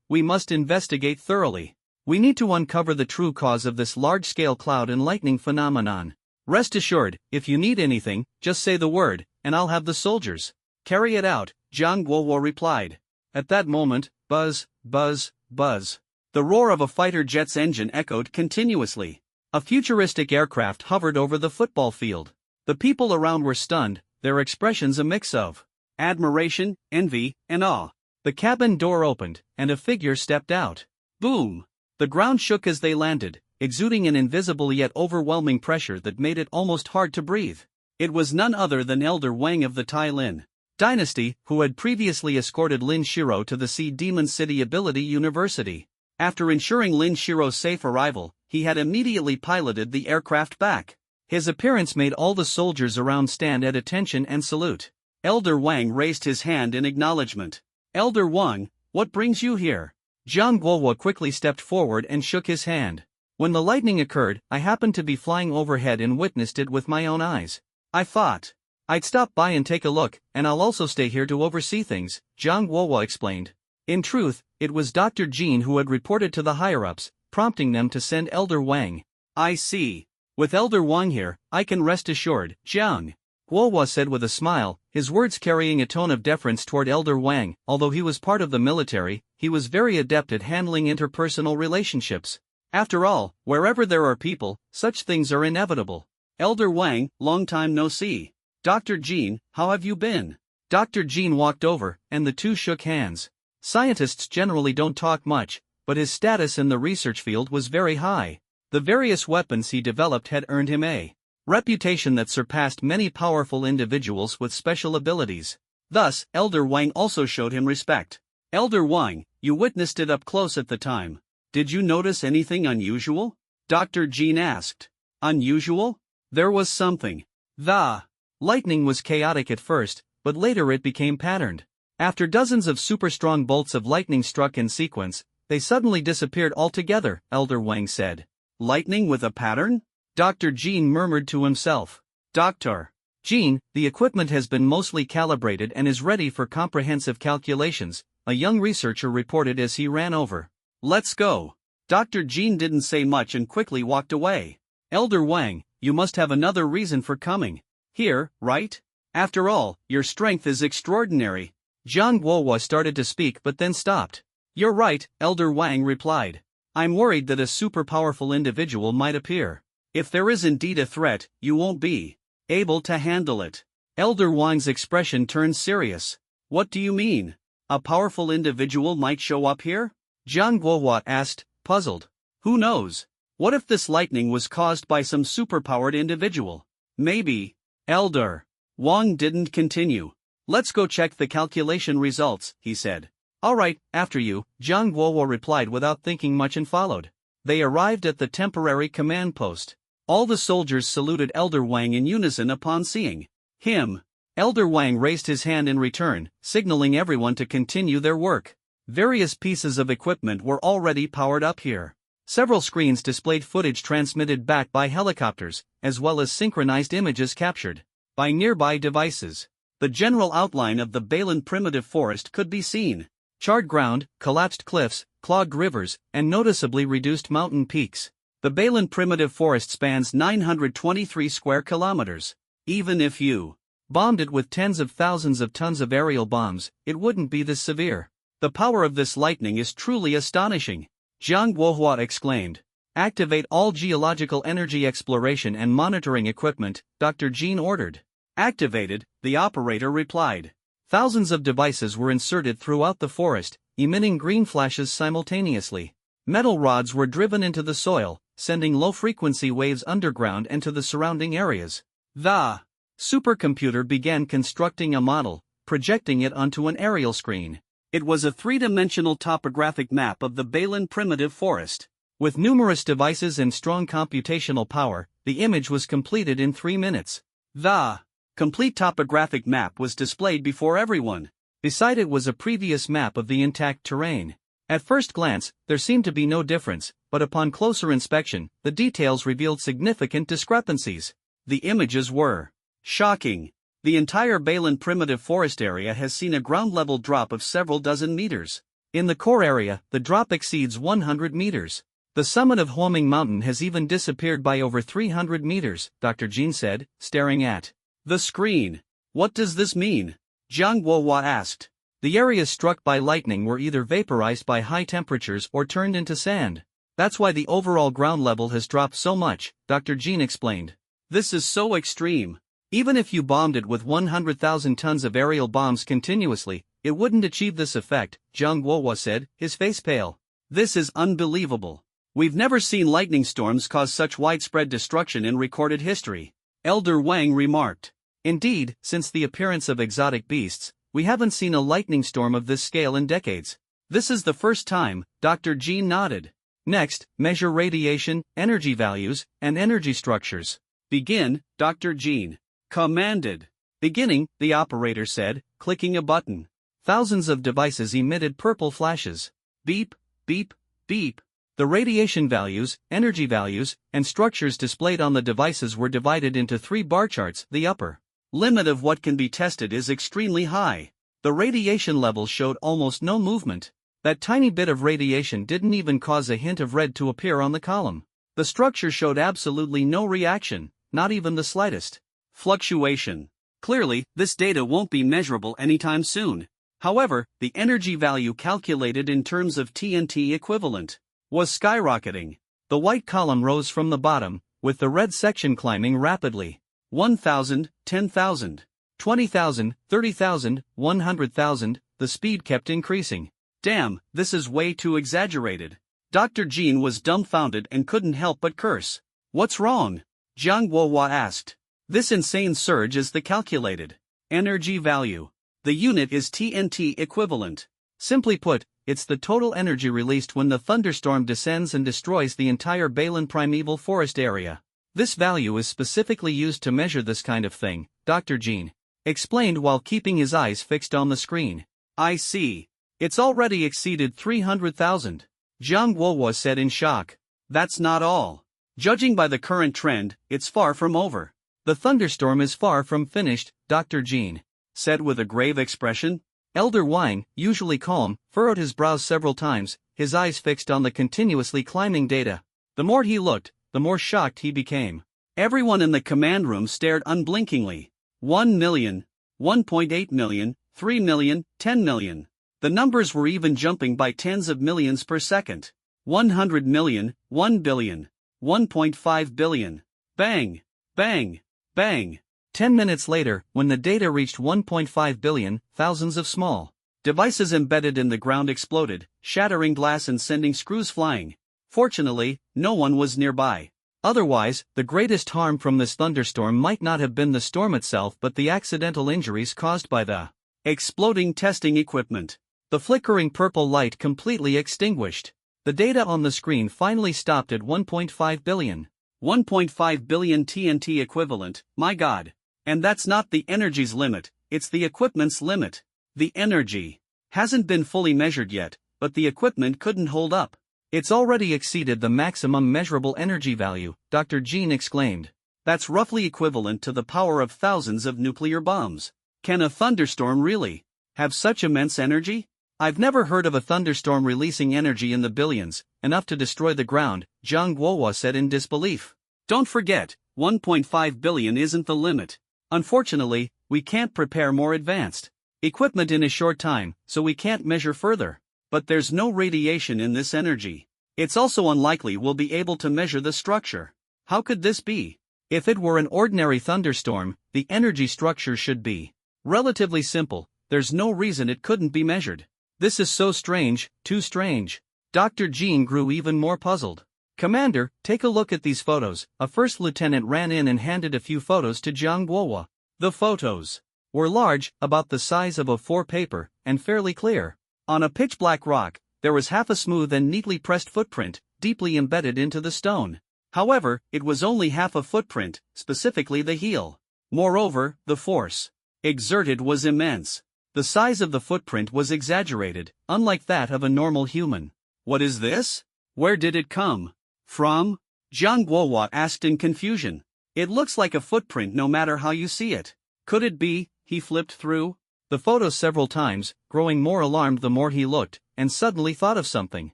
We must investigate thoroughly. We need to uncover the true cause of this large-scale cloud and lightning phenomenon. Rest assured, if you need anything, just say the word, and I'll have the soldiers carry it out, Jiang Guohua replied. At that moment, buzz, buzz, buzz. The roar of a fighter jet's engine echoed continuously. A futuristic aircraft hovered over the football field. The people around were stunned, their expressions a mix of admiration, envy, and awe. The cabin door opened, and a figure stepped out. Boom! The ground shook as they landed, exuding an invisible yet overwhelming pressure that made it almost hard to breathe. It was none other than Elder Wang of the Tai Lin dynasty, who had previously escorted Lin Shiro to the Sea Demon City Ability University. After ensuring Lin Shiro's safe arrival, he had immediately piloted the aircraft back. His appearance made all the soldiers around stand at attention and salute. Elder Wang raised his hand in acknowledgement. Elder Wang, what brings you here? Jiang Guohua quickly stepped forward and shook his hand. When the lightning occurred, I happened to be flying overhead and witnessed it with my own eyes. I thought I'd stop by and take a look, and I'll also stay here to oversee things, Jiang Guohua explained. In truth, it was Dr. Jean who had reported to the higher-ups, prompting them to send Elder Wang. I see. With Elder Wang here, I can rest assured, Jiang Guohua said with a smile, his words carrying a tone of deference toward Elder Wang. Although he was part of the military, he was very adept at handling interpersonal relationships. After all, wherever there are people, such things are inevitable. Elder Wang, long time no see. Dr. Jean, how have you been? Dr. Jean walked over, and the two shook hands. Scientists generally don't talk much, but his status in the research field was very high. The various weapons he developed had earned him a reputation that surpassed many powerful individuals with special abilities. Thus, Elder Wang also showed him respect. Elder Wang, you witnessed it up close at the time. Did you notice anything unusual? Dr. Jean asked. Unusual? There was something. The lightning was chaotic at first, but later it became patterned. After dozens of super-strong bolts of lightning struck in sequence, they suddenly disappeared altogether, Elder Wang said. Lightning with a pattern? Dr. Jean murmured to himself. Dr. Jean, the equipment has been mostly calibrated and is ready for comprehensive calculations, a young researcher reported as he ran over. Let's go. Dr. Jean didn't say much and quickly walked away. Elder Wang, you must have another reason for coming here, right? After all, your strength is extraordinary. Jiang Guohua started to speak but then stopped. You're right, Elder Wang replied. I'm worried that a super powerful individual might appear. If there is indeed a threat, you won't be able to handle it. Elder Wang's expression turned serious. What do you mean? A powerful individual might show up here? Jiang Guohua asked, puzzled. Who knows? What if this lightning was caused by some superpowered individual? Maybe. Elder Wang didn't continue. Let's go check the calculation results, he said. Alright, after you, Jiang Guohua replied without thinking much and followed. They arrived at the temporary command post. All the soldiers saluted Elder Wang in unison upon seeing him. Elder Wang raised his hand in return, signaling everyone to continue their work. Various pieces of equipment were already powered up here. Several screens displayed footage transmitted back by helicopters, as well as synchronized images captured by nearby devices. The general outline of the Balan primitive forest could be seen. Charred ground, collapsed cliffs, clogged rivers, and noticeably reduced mountain peaks. The Balan primitive forest spans 923 square kilometers. Even if you bombed it with tens of thousands of tons of aerial bombs, it wouldn't be this severe. The power of this lightning is truly astonishing. Jiang Guohua exclaimed. Activate all geological energy exploration and monitoring equipment, Dr. Jean ordered. Activated, the operator replied. Thousands of devices were inserted throughout the forest, emitting green flashes simultaneously. Metal rods were driven into the soil, sending low-frequency waves underground and to the surrounding areas. The supercomputer began constructing a model, projecting it onto an aerial screen. It was a three-dimensional topographic map of the Balan primitive forest. With numerous devices and strong computational power, the image was completed in 3 minutes. The complete topographic map was displayed before everyone. Beside it was a previous map of the intact terrain. At first glance, there seemed to be no difference, but upon closer inspection, the details revealed significant discrepancies. The images were shocking. The entire Balan primitive forest area has seen a ground-level drop of several dozen meters. In the core area, the drop exceeds 100 meters. The summit of Huoming Mountain has even disappeared by over 300 meters, Dr. Jean said, staring at the screen. What does this mean? Jiang Guohua asked. The areas struck by lightning were either vaporized by high temperatures or turned into sand. That's why the overall ground level has dropped so much, Dr. Jean explained. This is so extreme. Even if you bombed it with 100,000 tons of aerial bombs continuously, it wouldn't achieve this effect, Jiang Guohua said, his face pale. This is unbelievable. We've never seen lightning storms cause such widespread destruction in recorded history. Elder Wang remarked. Indeed, since the appearance of exotic beasts, we haven't seen a lightning storm of this scale in decades. This is the first time, Dr. Jean nodded. Next, measure radiation, energy values, and energy structures. Begin, Dr. Jean commanded. Beginning, the operator said, clicking a button. Thousands of devices emitted purple flashes. Beep, beep, beep. The radiation values, energy values, and structures displayed on the devices were divided into 3 bar charts. The upper limit of what can be tested is extremely high. The radiation level showed almost no movement. That tiny bit of radiation didn't even cause a hint of red to appear on the column. The structure showed absolutely no reaction, not even the slightest fluctuation. Clearly, this data won't be measurable anytime soon. However, the energy value calculated in terms of TNT equivalent was skyrocketing. The white column rose from the bottom, with the red section climbing rapidly. 1,000, 10,000, 20,000, 30,000, 100,000, the speed kept increasing. Damn, this is way too exaggerated. Dr. Jean was dumbfounded and couldn't help but curse. What's wrong? Jiang Guohua asked. This insane surge is the calculated energy value. The unit is TNT equivalent. Simply put, it's the total energy released when the thunderstorm descends and destroys the entire Balan primeval forest area. This value is specifically used to measure this kind of thing, Dr. Jean explained while keeping his eyes fixed on the screen. I see. It's already exceeded 300,000. Jiang Guohua said in shock. That's not all. Judging by the current trend, it's far from over. The thunderstorm is far from finished, Dr. Jean said with a grave expression. Elder Wang, usually calm, furrowed his brows several times, his eyes fixed on the continuously climbing data. The more he looked, the more shocked he became. Everyone in the command room stared unblinkingly. 1 million, 1.8 million, 3 million, 10 million. The numbers were even jumping by tens of millions per second. 100 million, 1 billion, 1.5 billion. Bang, bang, bang. 10 minutes later, when the data reached 1.5 billion, thousands of small devices embedded in the ground exploded, shattering glass and sending screws flying. Fortunately, no one was nearby. Otherwise, the greatest harm from this thunderstorm might not have been the storm itself but the accidental injuries caused by the exploding testing equipment. The flickering purple light completely extinguished. The data on the screen finally stopped at 1.5 billion. 1.5 billion TNT equivalent, my god. And that's not the energy's limit, it's the equipment's limit. The energy hasn't been fully measured yet, but the equipment couldn't hold up. It's already exceeded the maximum measurable energy value, Dr. Jean exclaimed. That's roughly equivalent to the power of thousands of nuclear bombs. Can a thunderstorm really have such immense energy? I've never heard of a thunderstorm releasing energy in the billions, enough to destroy the ground, Zhang Guohua said in disbelief. Don't forget, 1.5 billion isn't the limit. Unfortunately, we can't prepare more advanced equipment in a short time, so we can't measure further. But there's no radiation in this energy. It's also unlikely we'll be able to measure the structure. How could this be? If it were an ordinary thunderstorm, the energy structure should be relatively simple. There's no reason it couldn't be measured. This is so strange, too strange. Dr. Jean grew even more puzzled. Commander, take a look at these photos. A first lieutenant ran in and handed a few photos to Zhang Guohua. The photos were large, about the size of A4 paper, and fairly clear. On a pitch-black rock, there was half a smooth and neatly pressed footprint, deeply embedded into the stone. However, it was only half a footprint, specifically the heel. Moreover, the force exerted was immense. The size of the footprint was exaggerated, unlike that of a normal human. What is this? Where did it come from? Zhang Guohua asked in confusion. It looks like a footprint no matter how you see it. Could it be? He flipped through the photos several times, growing more alarmed the more he looked, and suddenly thought of something.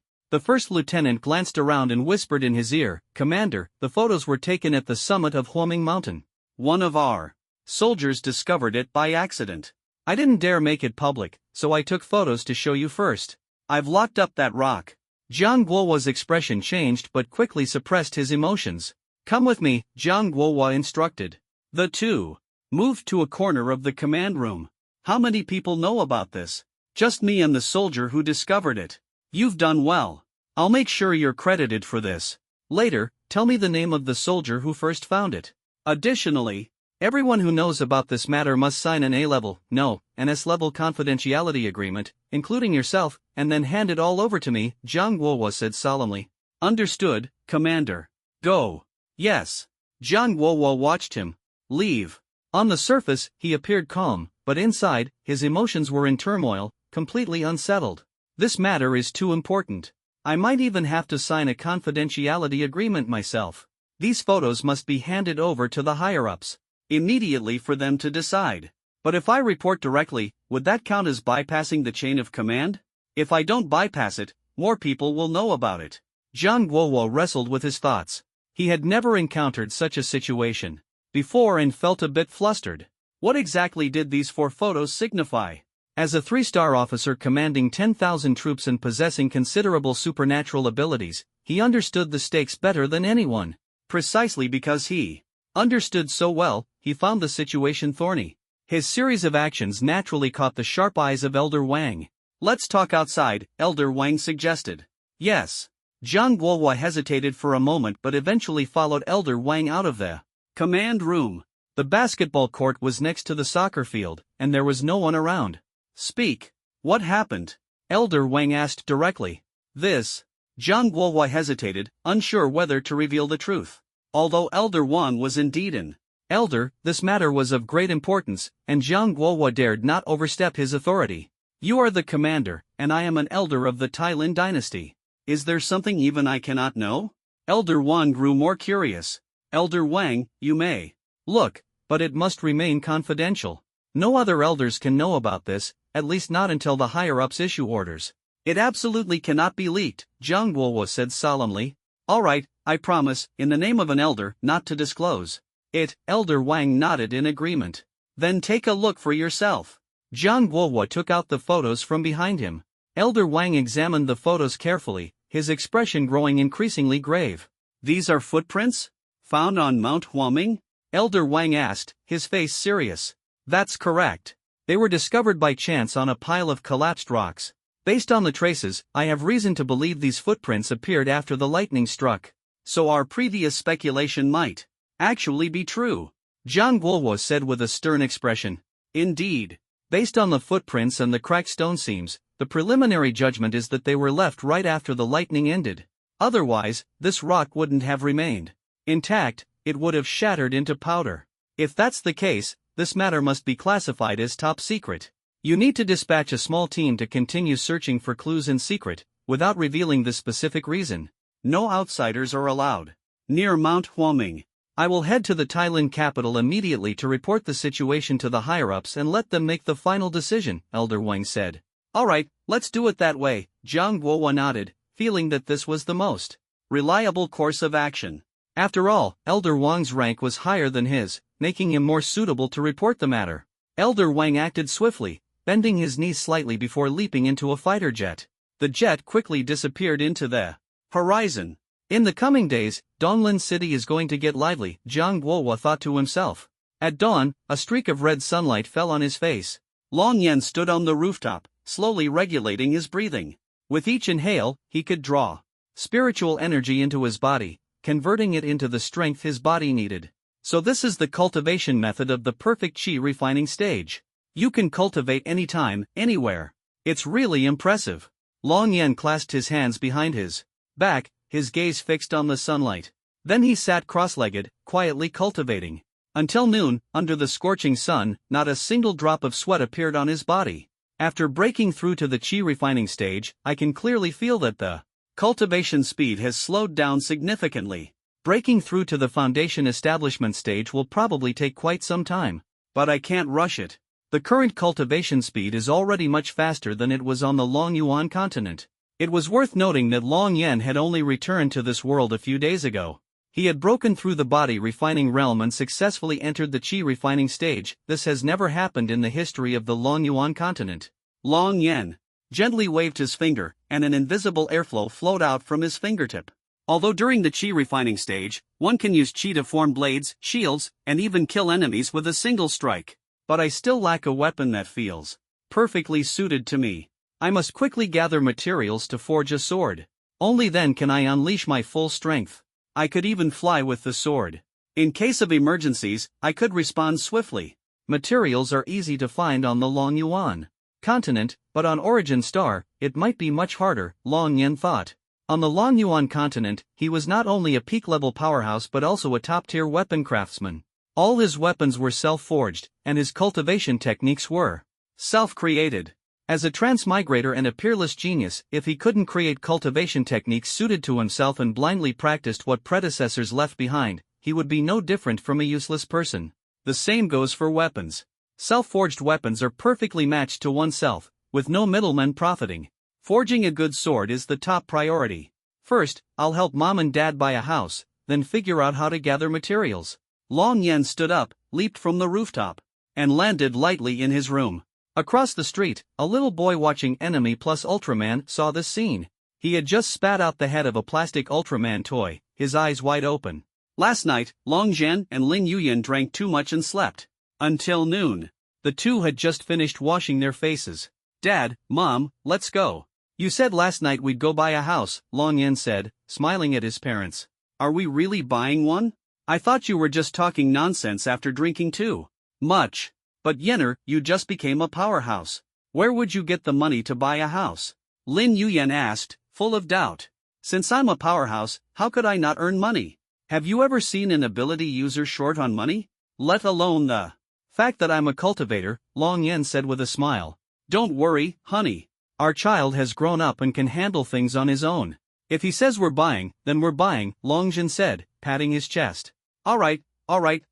The first lieutenant glanced around and whispered in his ear, Commander, the photos were taken at the summit of Huoming Mountain. One of our soldiers discovered it by accident. I didn't dare make it public, so I took photos to show you first. I've locked up that rock. Zhang Guohua's expression changed but quickly suppressed his emotions. Come with me, Zhang Guohua instructed. The two moved to a corner of the command room. How many people know about this? Just me and the soldier who discovered it. You've done well. I'll make sure you're credited for this. Later, tell me the name of the soldier who first found it. Additionally, everyone who knows about this matter must sign an A-level, no, an S-level confidentiality agreement, including yourself, and then hand it all over to me, Zhang Guohua said solemnly. Understood, Commander. Go. Yes. Zhang Guohua watched him leave. On the surface, he appeared calm, but inside, his emotions were in turmoil, completely unsettled. This matter is too important. I might even have to sign a confidentiality agreement myself. These photos must be handed over to the higher-ups immediately for them to decide. But if I report directly, would that count as bypassing the chain of command? If I don't bypass it, more people will know about it. Zhang Guohua wrestled with his thoughts. He had never encountered such a situation before and felt a bit flustered. What exactly did these 4 photos signify? As a 3-star officer commanding 10,000 troops and possessing considerable supernatural abilities, he understood the stakes better than anyone. Precisely because he understood so well, he found the situation thorny. His series of actions naturally caught the sharp eyes of Elder Wang. Let's talk outside, Elder Wang suggested. Yes. Zhang Guohua hesitated for a moment but eventually followed Elder Wang out of the command room. The basketball court was next to the soccer field, and there was no one around. Speak. What happened? Elder Wang asked directly. This. Zhang Guohua hesitated, unsure whether to reveal the truth. Although Elder Wang was indeed an elder, this matter was of great importance, and Zhang Guohua dared not overstep his authority. You are the commander, and I am an elder of the Tailin dynasty. Is there something even I cannot know? Elder Wang grew more curious. Elder Wang, you may look, but it must remain confidential. No other elders can know about this, at least not until the higher-ups issue orders. It absolutely cannot be leaked, Zhang Guohua said solemnly. All right, I promise, in the name of an elder, not to disclose it. Elder Wang nodded in agreement. Then take a look for yourself. Jiang Guohua took out the photos from behind him. Elder Wang examined the photos carefully, his expression growing increasingly grave. These are footprints? Found on Mount Huaming? Elder Wang asked, his face serious. That's correct. They were discovered by chance on a pile of collapsed rocks. Based on the traces, I have reason to believe these footprints appeared after the lightning struck. So our previous speculation might actually be true, Jiang Guohua said with a stern expression. Indeed. Based on the footprints and the cracked stone seams, the preliminary judgment is that they were left right after the lightning ended. Otherwise, this rock wouldn't have remained intact, it would have shattered into powder. If that's the case, this matter must be classified as top secret. You need to dispatch a small team to continue searching for clues in secret, without revealing the specific reason. No outsiders are allowed near Mount Huaming. I will head to the Tailin capital immediately to report the situation to the higher-ups and let them make the final decision, Elder Wang said. Alright, let's do it that way, Jiang Guohua nodded, feeling that this was the most reliable course of action. After all, Elder Wang's rank was higher than his, making him more suitable to report the matter. Elder Wang acted swiftly, bending his knees slightly before leaping into a fighter jet. The jet quickly disappeared into the horizon. In the coming days, Donglin City is going to get lively, Jiang Guohua thought to himself. At dawn, a streak of red sunlight fell on his face. Long Yan stood on the rooftop, slowly regulating his breathing. With each inhale, he could draw spiritual energy into his body, converting it into the strength his body needed. So this is the cultivation method of the perfect qi refining stage. You can cultivate anytime, anywhere. It's really impressive. Long Yan clasped his hands behind his back, his gaze fixed on the sunlight. Then he sat cross-legged, quietly cultivating. Until noon, under the scorching sun, not a single drop of sweat appeared on his body. After breaking through to the qi refining stage, I can clearly feel that the cultivation speed has slowed down significantly. Breaking through to the foundation establishment stage will probably take quite some time. But I can't rush it. The current cultivation speed is already much faster than it was on the Long Yuan continent. It was worth noting that Long Yan had only returned to this world a few days ago. He had broken through the body refining realm and successfully entered the qi refining stage. This has never happened in the history of the Long Yuan continent. Long Yan gently waved his finger, and an invisible airflow flowed out from his fingertip. Although during the qi refining stage, one can use qi to form blades, shields, and even kill enemies with a single strike. But I still lack a weapon that feels perfectly suited to me. I must quickly gather materials to forge a sword. Only then can I unleash my full strength. I could even fly with the sword. In case of emergencies, I could respond swiftly. Materials are easy to find on the Long Yuan continent, but on Origin Star, it might be much harder, Long Yan thought. On the Long Yuan continent, he was not only a peak-level powerhouse but also a top-tier weapon craftsman. All his weapons were self-forged, and his cultivation techniques were self-created. As a transmigrator and a peerless genius, if he couldn't create cultivation techniques suited to himself and blindly practiced what predecessors left behind, he would be no different from a useless person. The same goes for weapons. Self-forged weapons are perfectly matched to oneself, with no middlemen profiting. Forging a good sword is the top priority. First, I'll help Mom and Dad buy a house, then figure out how to gather materials. Long Yan stood up, leaped from the rooftop, and landed lightly in his room. Across the street, a little boy watching Enemy plus Ultraman saw this scene. He had just spat out the head of a plastic Ultraman toy, his eyes wide open. Last night, Long Zhen and Lin Yuyan drank too much and slept until noon. The two had just finished washing their faces. Dad, Mom, let's go. You said last night we'd go buy a house, Long Yan said, smiling at his parents. Are we really buying one? I thought you were just talking nonsense after drinking too much. But Yenner, you just became a powerhouse. Where would you get the money to buy a house? Lin Yuyan asked, full of doubt. Since I'm a powerhouse, how could I not earn money? Have you ever seen an ability user short on money? Let alone the fact that I'm a cultivator, Long Yan said with a smile. Don't worry, honey. Our child has grown up and can handle things on his own. If he says we're buying, then we're buying, Long Zhen said, patting his chest. Alright,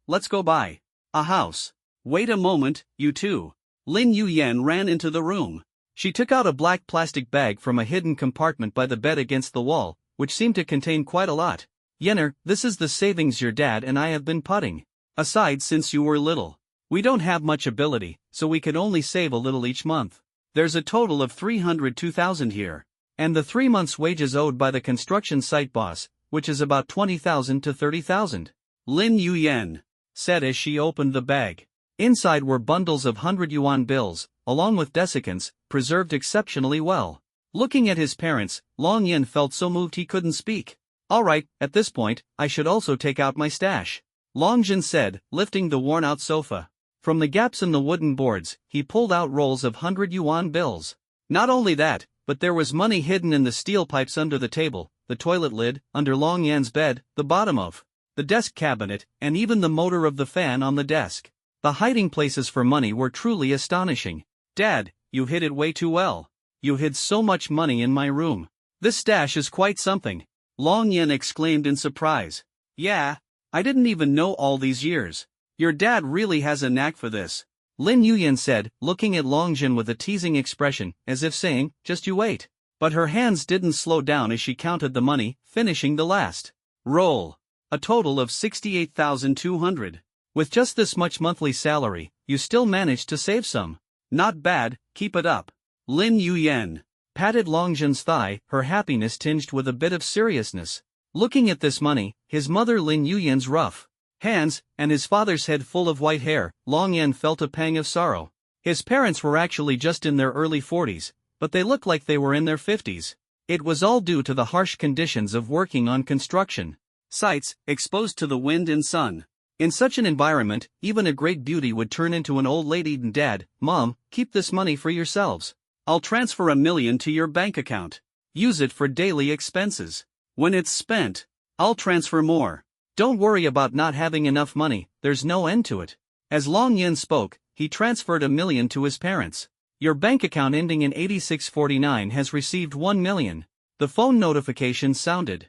let's go buy a house. Wait a moment, you two. Lin Yuyan ran into the room. She took out a black plastic bag from a hidden compartment by the bed against the wall, which seemed to contain quite a lot. Yenner, this is the savings your dad and I have been putting aside since you were little. We don't have much ability, so we can only save a little each month. There's a total of 302,000 here. And the 3 months' wages owed by the construction site boss, which is about 20,000 to 30,000. Lin Yuyan said as she opened the bag. Inside were bundles of 100 yuan bills, along with desiccants, preserved exceptionally well. Looking at his parents, Long Yin felt so moved he couldn't speak. Alright, at this point, I should also take out my stash, Long Jin said, lifting the worn-out sofa. From the gaps in the wooden boards, he pulled out rolls of 100 yuan bills. Not only that, but there was money hidden in the steel pipes under the table, the toilet lid, under Long Yan's bed, the bottom of the desk cabinet, and even the motor of the fan on the desk. The hiding places for money were truly astonishing. Dad, you hid it way too well. You hid so much money in my room. This stash is quite something, Long Yan exclaimed in surprise. Yeah, I didn't even know all these years. Your dad really has a knack for this, Lin Yuyan said, looking at Long Jin with a teasing expression, as if saying, just you wait. But her hands didn't slow down as she counted the money, finishing the last roll. A total of 68,200. With just this much monthly salary, you still managed to save some. Not bad, keep it up. Lin Yuyan patted Long Jin's thigh, her happiness tinged with a bit of seriousness. Looking at this money, his mother Lin Yuyan's rough hands, and his father's head full of white hair, Long Yan felt a pang of sorrow. His parents were actually just in their early 40s, but they looked like they were in their 50s. It was all due to the harsh conditions of working on construction sites, exposed to the wind and sun. In such an environment, even a great beauty would turn into an old lady. Dad, Mom, keep this money for yourselves. I'll transfer $1 million to your bank account. Use it for daily expenses. When it's spent, I'll transfer more. Don't worry about not having enough money, there's no end to it. As Long Yin spoke, he transferred $1 million to his parents. Your bank account ending in 8649 has received $1 million. The phone notification sounded.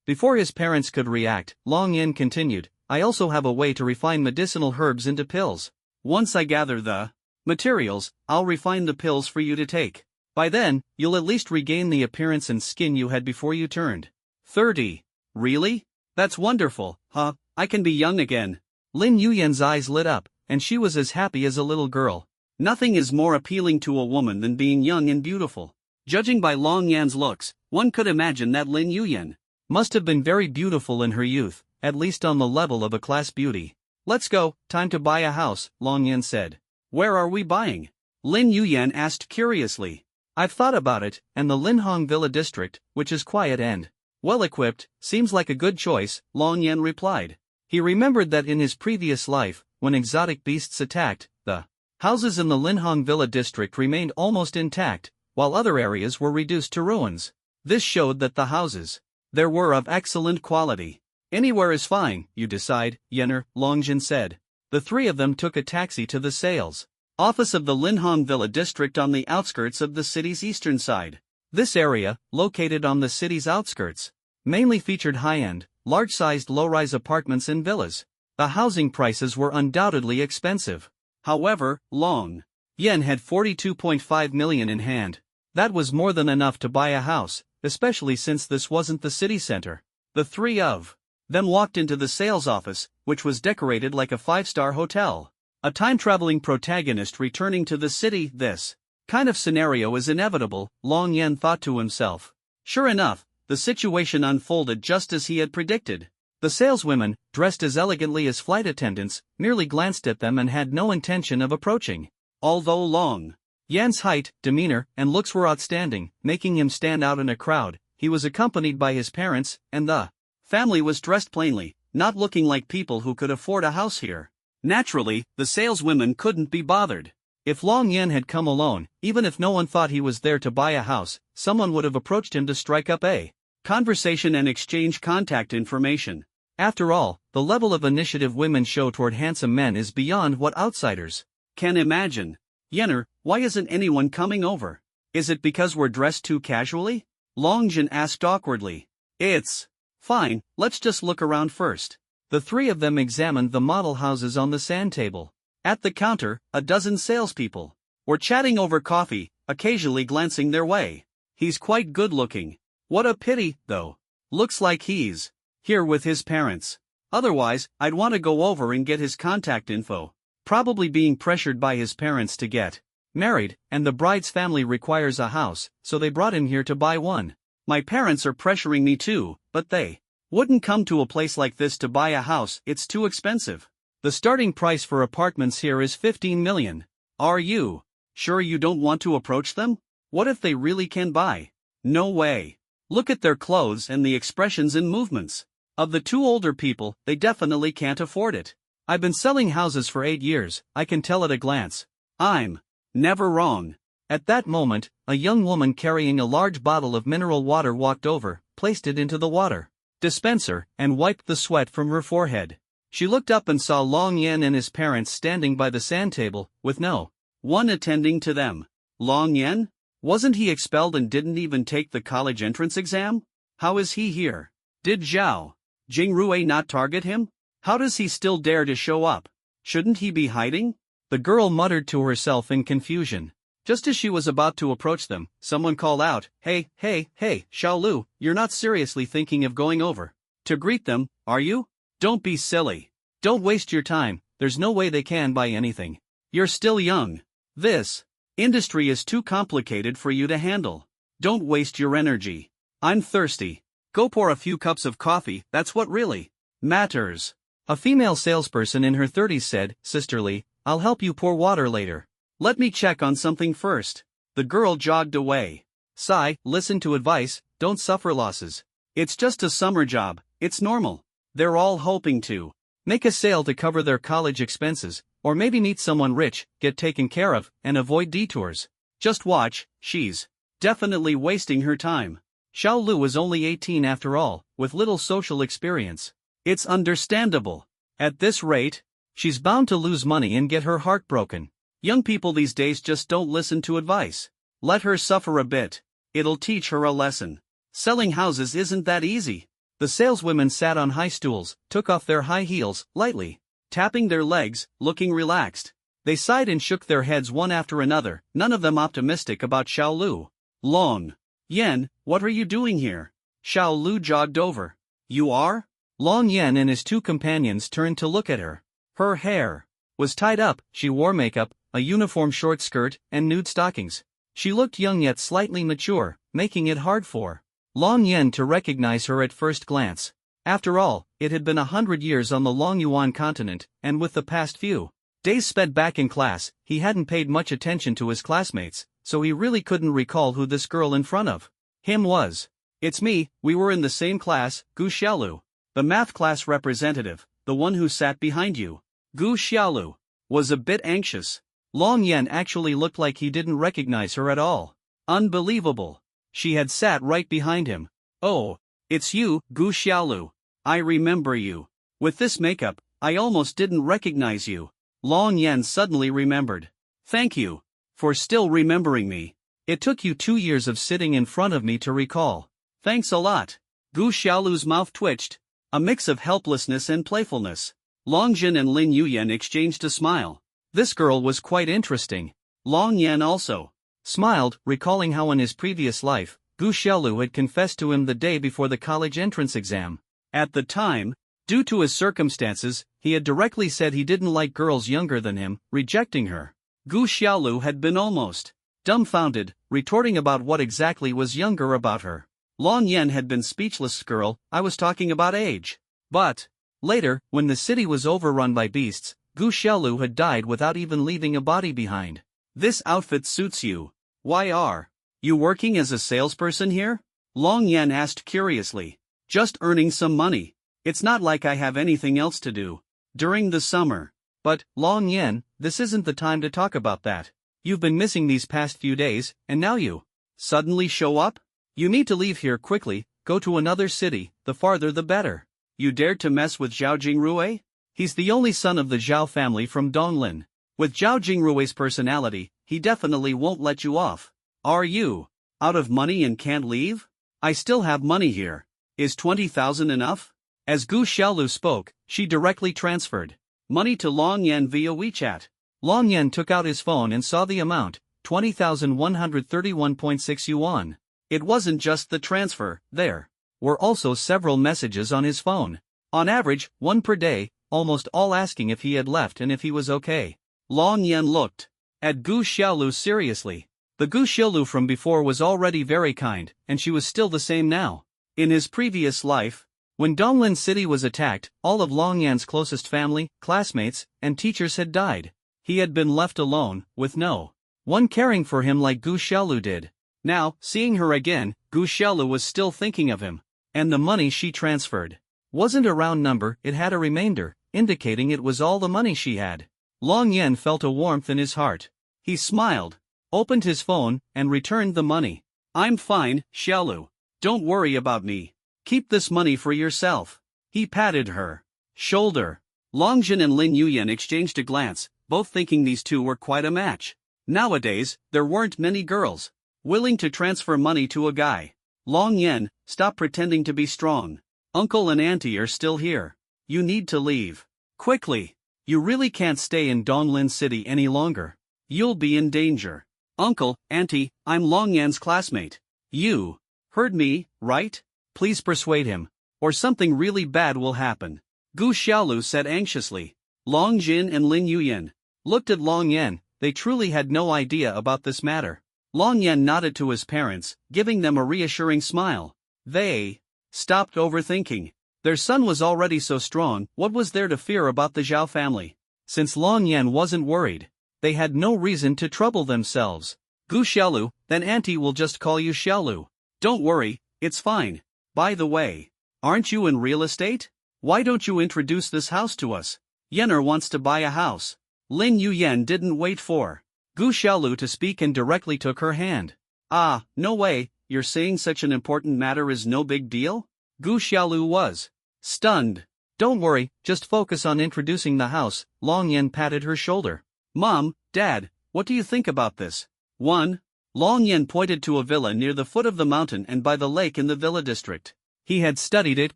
Before his parents could react, Long Yin continued, I also have a way to refine medicinal herbs into pills. Once I gather the materials, I'll refine the pills for you to take. By then, you'll at least regain the appearance and skin you had before you turned 30. Really? That's wonderful, huh? I can be young again. Lin Yuyan's eyes lit up, and she was as happy as a little girl. Nothing is more appealing to a woman than being young and beautiful. Judging by Long Yan's looks, one could imagine that Lin Yuyan must have been very beautiful in her youth, at least on the level of a class beauty. Let's go, time to buy a house, Long Yan said. Where are we buying? Lin Yuyan asked curiously. I've thought about it, and the Linhong Villa district, which is quiet and well-equipped, seems like a good choice, Long Yan replied. He remembered that in his previous life, when exotic beasts attacked, the houses in the Linhong Villa district remained almost intact, while other areas were reduced to ruins. This showed that the houses there were of excellent quality. Anywhere is fine, you decide, Yenner, Long Jin said. The three of them took a taxi to the sales office of the Linhong Villa district on the outskirts of the city's eastern side. This area, located on the city's outskirts, mainly featured high-end, large-sized low-rise apartments and villas. The housing prices were undoubtedly expensive. However, Long Yen had 42.5 million in hand. That was more than enough to buy a house, especially since this wasn't the city center. The three of them walked into the sales office, which was decorated like a five-star hotel. A time-traveling protagonist returning to the city. This kind of scenario is inevitable, Long Yen thought to himself. Sure enough, the situation unfolded just as he had predicted. The saleswomen, dressed as elegantly as flight attendants, merely glanced at them and had no intention of approaching. Although Long Yan's height, demeanor, and looks were outstanding, making him stand out in a crowd, he was accompanied by his parents, and the family was dressed plainly, not looking like people who could afford a house here. Naturally, the saleswomen couldn't be bothered. If Long Yan had come alone, even if no one thought he was there to buy a house, someone would have approached him to strike up a conversation and exchange contact information. After all, the level of initiative women show toward handsome men is beyond what outsiders can imagine. Yenner, why isn't anyone coming over? Is it because we're dressed too casually? Long Jin asked awkwardly. It's fine, let's just look around first. The three of them examined the model houses on the sand table. At the counter, a dozen salespeople were chatting over coffee, occasionally glancing their way. He's quite good looking. What a pity, though. Looks like he's here with his parents. Otherwise, I'd want to go over and get his contact info. Probably being pressured by his parents to get married, and the bride's family requires a house, so they brought him here to buy one. My parents are pressuring me too, but they wouldn't come to a place like this to buy a house, it's too expensive. The starting price for apartments here is 15 million. Are you sure you don't want to approach them? What if they really can buy? No way. Look at their clothes and the expressions and movements. Of the two older people, they definitely can't afford it. I've been selling houses for 8 years, I can tell at a glance. I'm never wrong. At that moment, a young woman carrying a large bottle of mineral water walked over, placed it into the water dispenser, and wiped the sweat from her forehead. She looked up and saw Long Yen and his parents standing by the sand table, with no one attending to them. Long Yen? Wasn't he expelled and didn't even take the college entrance exam? How is he here? Did Zhao Jingrui not target him? How does he still dare to show up? Shouldn't he be hiding? The girl muttered to herself in confusion. Just as she was about to approach them, someone called out, Hey, Xiaolu, you're not seriously thinking of going over to greet them, are you? Don't be silly. Don't waste your time, there's no way they can buy anything. You're still young. This industry is too complicated for you to handle. Don't waste your energy. I'm thirsty. Go pour a few cups of coffee, that's what really matters. A female salesperson in her 30s said, sisterly, I'll help you pour water later. Let me check on something first. The girl jogged away. Sigh, listen to advice, don't suffer losses. It's just a summer job, it's normal. They're all hoping to make a sale to cover their college expenses, or maybe meet someone rich, get taken care of, and avoid detours. Just watch, she's definitely wasting her time. Xiaolu was only 18 after all, with little social experience. It's understandable. At this rate, she's bound to lose money and get her heart broken. Young people these days just don't listen to advice. Let her suffer a bit. It'll teach her a lesson. Selling houses isn't that easy. The saleswomen sat on high stools, took off their high heels, lightly tapping their legs, looking relaxed. They sighed and shook their heads one after another, none of them optimistic about Xiaolu. Long Yen, what are you doing here? Xiaolu jogged over. You are? Long Yen and his two companions turned to look at her. Her hair was tied up, she wore makeup, a uniform short skirt, and nude stockings. She looked young yet slightly mature, making it hard for Long Yen to recognize her at first glance. After all, it had been 100 years on the Long Yuan continent, and with the past few days spent back in class, he hadn't paid much attention to his classmates, so he really couldn't recall who this girl in front of him was. It's me, we were in the same class, Gu Xiaolu. The math class representative, the one who sat behind you. Gu Xiaolu was a bit anxious. Long Yen actually looked like he didn't recognize her at all. Unbelievable. She had sat right behind him. Oh, it's you, Gu Xiaolu. I remember you. With this makeup, I almost didn't recognize you. Long Yen suddenly remembered. Thank you for still remembering me. It took you 2 years of sitting in front of me to recall. Thanks a lot. Gu Xiaolu's mouth twitched. A mix of helplessness and playfulness. Long Jin and Lin Yuyan exchanged a smile. This girl was quite interesting. Long Yan also smiled, recalling how in his previous life, Gu Xiaolu had confessed to him the day before the college entrance exam. At the time, due to his circumstances, he had directly said he didn't like girls younger than him, rejecting her. Gu Xiaolu had been almost dumbfounded, retorting about what exactly was younger about her. Long Yan had been speechless. Girl, I was talking about age. But later, when the city was overrun by beasts, Gu Xiaolu had died without even leaving a body behind. This outfit suits you. Why are you working as a salesperson here? Long Yan asked curiously. Just earning some money. It's not like I have anything else to do during the summer. But, Long Yan, this isn't the time to talk about that. You've been missing these past few days, and now you suddenly show up? You need to leave here quickly, go to another city, the farther the better. You dared to mess with Zhao Jingrui? He's the only son of the Zhao family from Donglin. With Zhao Jingrui's personality, he definitely won't let you off. Are you out of money and can't leave? I still have money here. Is 20,000 enough? As Gu Xiaolu spoke, she directly transferred money to Long Yan via WeChat. Long Yan took out his phone and saw the amount, 20,131.6 yuan. It wasn't just the transfer, there were also several messages on his phone. On average, one per day, almost all asking if he had left and if he was okay. Long Yan looked at Gu Xiaolu seriously. The Gu Xiaolu from before was already very kind, and she was still the same now. In his previous life, when Donglin City was attacked, all of Long Yan's closest family, classmates, and teachers had died. He had been left alone, with no one caring for him like Gu Xiaolu did. Now, seeing her again, Gu Xiaolu was still thinking of him. And the money she transferred wasn't a round number, it had a remainder, indicating it was all the money she had. Long Yan felt a warmth in his heart. He smiled, opened his phone, and returned the money. I'm fine, Xiaolu. Don't worry about me. Keep this money for yourself. He patted her shoulder. Longjin and Lin Yuyan exchanged a glance, both thinking these two were quite a match. Nowadays, there weren't many girls willing to transfer money to a guy. Long Yan, stop pretending to be strong. Uncle and auntie are still here. You need to leave quickly. You really can't stay in Donglin City any longer. You'll be in danger. Uncle, auntie, I'm Long Yan's classmate. You heard me, right? Please persuade him, or something really bad will happen. Gu Xiaolu said anxiously. Long Jin and Lin Yuyan looked at Long Yan. They truly had no idea about this matter. Long Yan nodded to his parents, giving them a reassuring smile. They stopped overthinking. Their son was already so strong, what was there to fear about the Zhao family? Since Long Yan wasn't worried, they had no reason to trouble themselves. Gu Xiaolu, then auntie will just call you Xiaolu. Don't worry, it's fine. By the way, aren't you in real estate? Why don't you introduce this house to us? Yener wants to buy a house. Lin Yuyan didn't wait for Gu Xiaolu to speak and directly took her hand. Ah, no way, you're saying such an important matter is no big deal? Gu Xiaolu was stunned. Don't worry, just focus on introducing the house. Long Yan patted her shoulder. Mom, Dad, what do you think about this? 1. Long Yan pointed to a villa near the foot of the mountain and by the lake in the villa district. He had studied it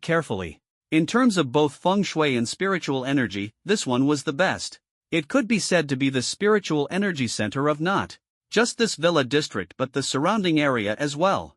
carefully. In terms of both feng shui and spiritual energy, this one was the best. It could be said to be the spiritual energy center of not just this villa district but the surrounding area as well.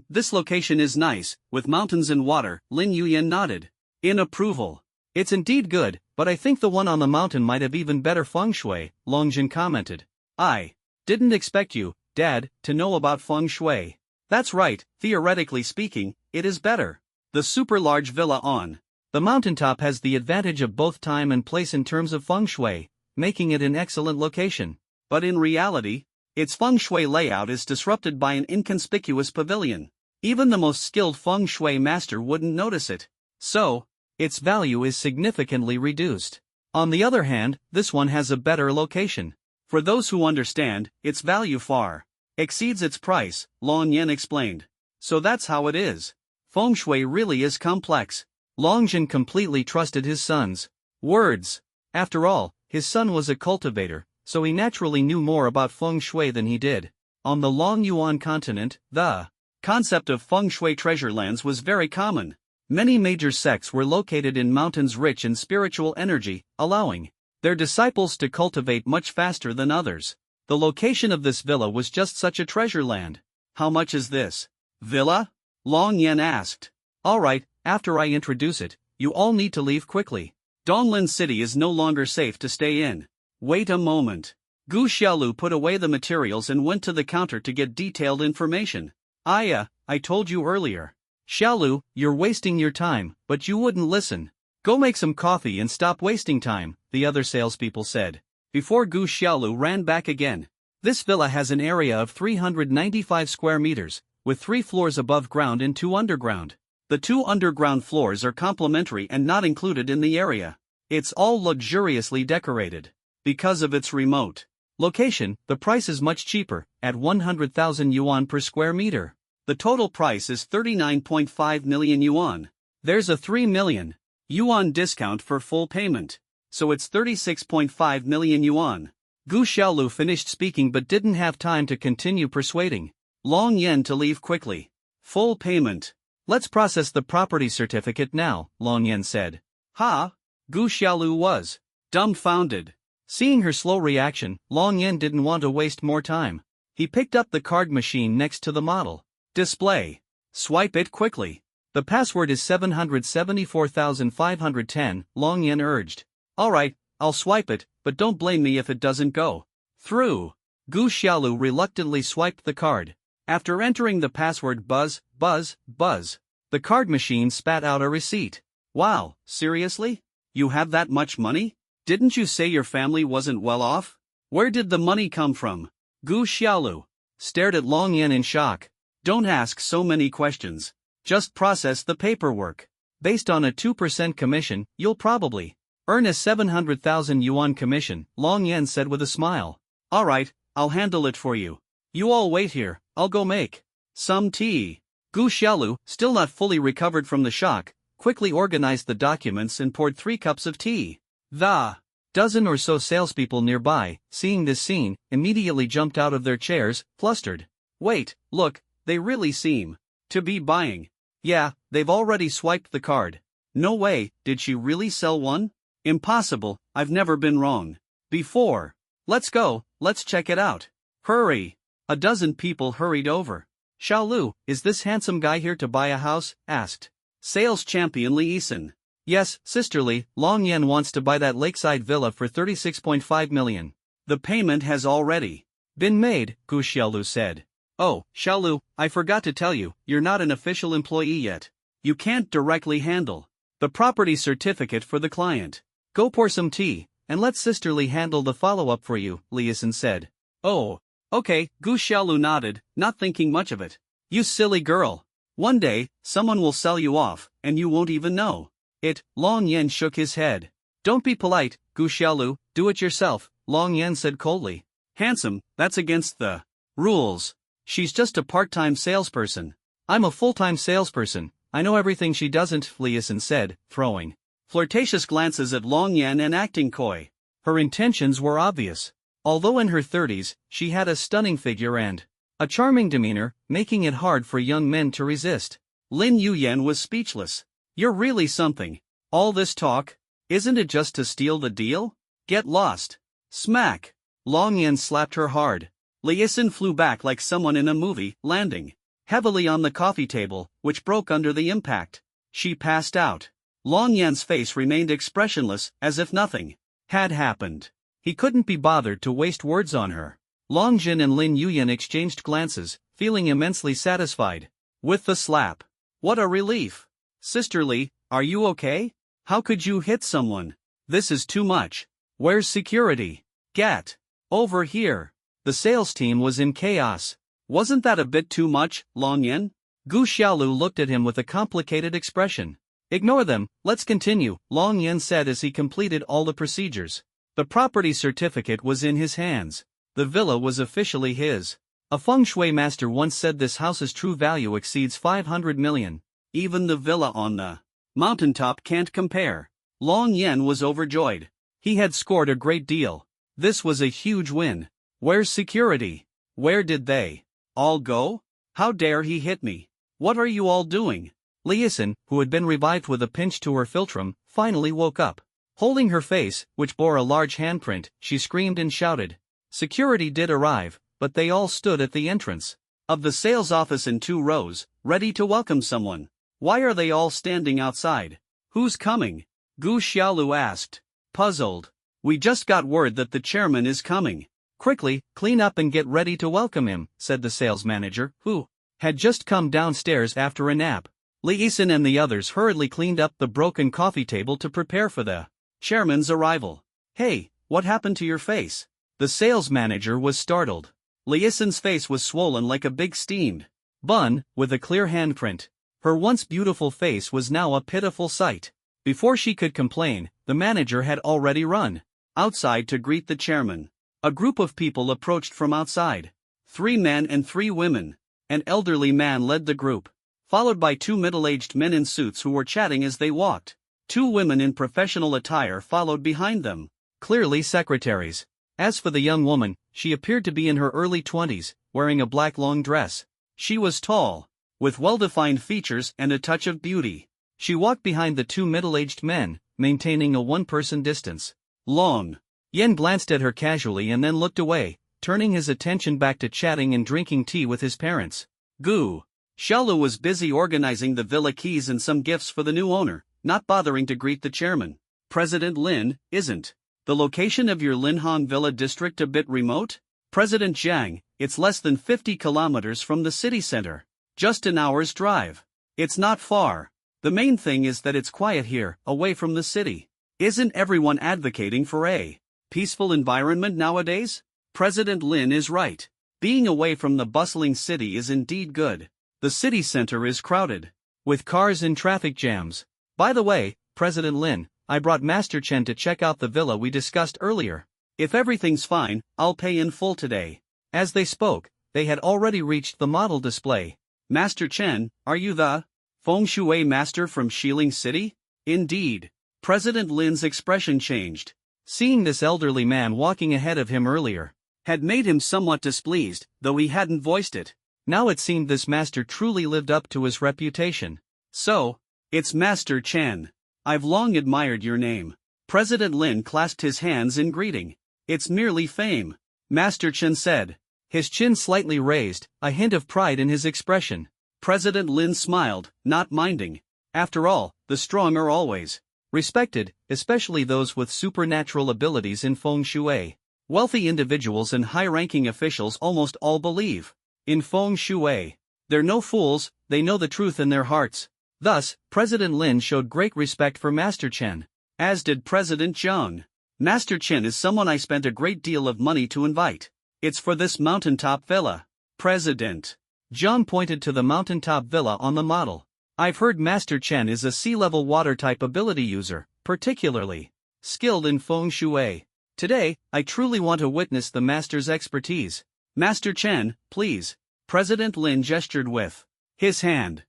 This location is nice, with mountains and water, Lin Yuyan nodded. In approval. It's indeed good, but I think the one on the mountain might have even better feng shui, Longjin commented. I didn't expect you, Dad, to know about feng shui. That's right, theoretically speaking, it is better. The super large villa on the mountaintop has the advantage of both time and place in terms of feng shui, making it an excellent location. But in reality, its feng shui layout is disrupted by an inconspicuous pavilion. Even the most skilled feng shui master wouldn't notice it. So, its value is significantly reduced. On the other hand, this one has a better location. For those who understand, its value far exceeds its price, Long Yan explained. So that's how it is. Feng shui really is complex. Longjin completely trusted his son's words. After all, his son was a cultivator, so he naturally knew more about feng shui than he did. On the Long Yuan continent, the concept of feng shui treasure lands was very common. Many major sects were located in mountains rich in spiritual energy, allowing their disciples to cultivate much faster than others. The location of this villa was just such a treasure land. How much is this villa? Long Yan asked. Alright, after I introduce it, you all need to leave quickly. Donglin City is no longer safe to stay in. Wait a moment. Gu Xiaolu put away the materials and went to the counter to get detailed information. I told you earlier. Xiaolu, you're wasting your time, but you wouldn't listen. Go make some coffee and stop wasting time, the other salespeople said. Before Gu Xiaolu ran back again. This villa has an area of 395 square meters, with 3 floors above ground and 2 underground. The 2 underground floors are complementary and not included in the area. It's all luxuriously decorated. Because of its remote location, the price is much cheaper, at 100,000 yuan per square meter. The total price is 39.5 million yuan. There's a 3 million yuan discount for full payment, so it's 36.5 million yuan. Gu Xiaolu finished speaking but didn't have time to continue persuading Long Yan to leave quickly. Full payment. Let's process the property certificate now, Long Yan said. Ha! Gu Xiaolu was dumbfounded. Seeing her slow reaction, Long Yan didn't want to waste more time. He picked up the card machine next to the model display. Swipe it quickly. The password is 774,510, Long Yan urged. Alright, I'll swipe it, but don't blame me if it doesn't go through. Gu Xiaolu reluctantly swiped the card. After entering the password buzz, buzz, buzz, the card machine spat out a receipt. Wow, seriously? You have that much money? Didn't you say your family wasn't well off? Where did the money come from? Gu Xiaolu stared at Long Yan in shock. Don't ask so many questions. Just process the paperwork. Based on a 2% commission, you'll probably earn a 700,000 yuan commission, Long Yan said with a smile. Alright, I'll handle it for you. You all wait here, I'll go make some tea. Gu Xiaolu, still not fully recovered from the shock, quickly organized the documents and poured 3 cups of tea. The dozen or so salespeople nearby, seeing this scene, immediately jumped out of their chairs, flustered. Wait, look, they really seem to be buying. Yeah, they've already swiped the card. No way, did she really sell one? Impossible, I've never been wrong before. Let's go, let's check it out. Hurry. A dozen people hurried over. Xiaolu, is this handsome guy here to buy a house? Asked sales champion Li Yisan. Yes, sisterly, Long Yan wants to buy that lakeside villa for 36.5 million. The payment has already been made, Gu Xiaolu said. Oh, Xiaolu, I forgot to tell you, you're not an official employee yet. You can't directly handle the property certificate for the client. Go pour some tea, and let sisterly handle the follow-up for you, Li Yisan said. Oh, okay, Gu Xiaolu nodded, not thinking much of it. You silly girl. One day, someone will sell you off, and you won't even know it. Long Yan shook his head. Don't be polite, Gu Xiaolu, do it yourself, Long Yan said coldly. Handsome, that's against the rules. She's just a part-time salesperson. I'm a full-time salesperson, I know everything she doesn't, Li Yisan said, throwing flirtatious glances at Long Yan and acting coy. Her intentions were obvious. Although in her 30s, she had a stunning figure and a charming demeanor, making it hard for young men to resist. Lin Yuyan was speechless. You're really something. All this talk, isn't it just to steal the deal? Get lost. Smack. Long Yan slapped her hard. Li Yisan flew back like someone in a movie, landing heavily on the coffee table, which broke under the impact. She passed out. Long Yan's face remained expressionless, as if nothing had happened. He couldn't be bothered to waste words on her. Long Jin and Lin Yuyan exchanged glances, feeling immensely satisfied with the slap. What a relief. Sisterly, are you okay? How could you hit someone? This is too much. Where's security? Get over here. The sales team was in chaos. Wasn't that a bit too much, Long Yan? Gu Xiaolu looked at him with a complicated expression. Ignore them, let's continue, Long Yan said as he completed all the procedures. The property certificate was in his hands. The villa was officially his. A feng shui master once said this house's true value exceeds 500 million. Even the villa on the mountaintop can't compare. Long Yan was overjoyed. He had scored a great deal. This was a huge win. Where's security? Where did they all go? How dare he hit me? What are you all doing? Li Yisan, who had been revived with a pinch to her philtrum, finally woke up. Holding her face, which bore a large handprint, she screamed and shouted. Security did arrive, but they all stood at the entrance of the sales office in 2 rows, ready to welcome someone. Why are they all standing outside? Who's coming? Gu Xiaolu asked, puzzled. We just got word that the chairman is coming. Quickly, clean up and get ready to welcome him, said the sales manager, who had just come downstairs after a nap. Li Yisan and the others hurriedly cleaned up the broken coffee table to prepare for the chairman's arrival. Hey, what happened to your face? The sales manager was startled. Li Yisan's face was swollen like a big steamed bun, with a clear handprint. Her once beautiful face was now a pitiful sight. Before she could complain, the manager had already run outside to greet the chairman. A group of people approached from outside. 3 men and 3 women. An elderly man led the group, followed by 2 middle-aged men in suits who were chatting as they walked. 2 women in professional attire followed behind them, clearly secretaries. As for the young woman, she appeared to be in her early 20s, wearing a black long dress. She was tall, with well-defined features and a touch of beauty. She walked behind the 2 middle-aged men, maintaining a 1-person distance. Long Yan glanced at her casually and then looked away, turning his attention back to chatting and drinking tea with his parents. Gu Xiaolu was busy organizing the villa keys and some gifts for the new owner, not bothering to greet the chairman. President Lin, isn't the location of your Linhong Villa district a bit remote? President Jiang, it's less than 50 kilometers from the city center. Just an hour's drive. It's not far. The main thing is that it's quiet here, away from the city. Isn't everyone advocating for a peaceful environment nowadays? President Lin is right. Being away from the bustling city is indeed good. The city center is crowded, with cars and traffic jams. By the way, President Lin, I brought Master Chen to check out the villa we discussed earlier. If everything's fine, I'll pay in full today. As they spoke, they had already reached the model display. Master Chen, are you the feng shui master from Xiling City? Indeed. President Lin's expression changed. Seeing this elderly man walking ahead of him earlier had made him somewhat displeased, though he hadn't voiced it. Now it seemed this master truly lived up to his reputation. So, it's Master Chen. I've long admired your name. President Lin clasped his hands in greeting. It's merely fame, Master Chen said, his chin slightly raised, a hint of pride in his expression. President Lin smiled, not minding. After all, the strong are always respected, especially those with supernatural abilities in feng shui. Wealthy individuals and high-ranking officials almost all believe in feng shui. They're no fools, they know the truth in their hearts. Thus, President Lin showed great respect for Master Chen, as did President Zhang. Master Chen is someone I spent a great deal of money to invite. It's for this mountaintop villa. President Zhang pointed to the mountaintop villa on the model. I've heard Master Chen is a sea-level water-type ability user, particularly skilled in feng shui. Today, I truly want to witness the master's expertise. Master Chen, please. President Lin gestured with his hand.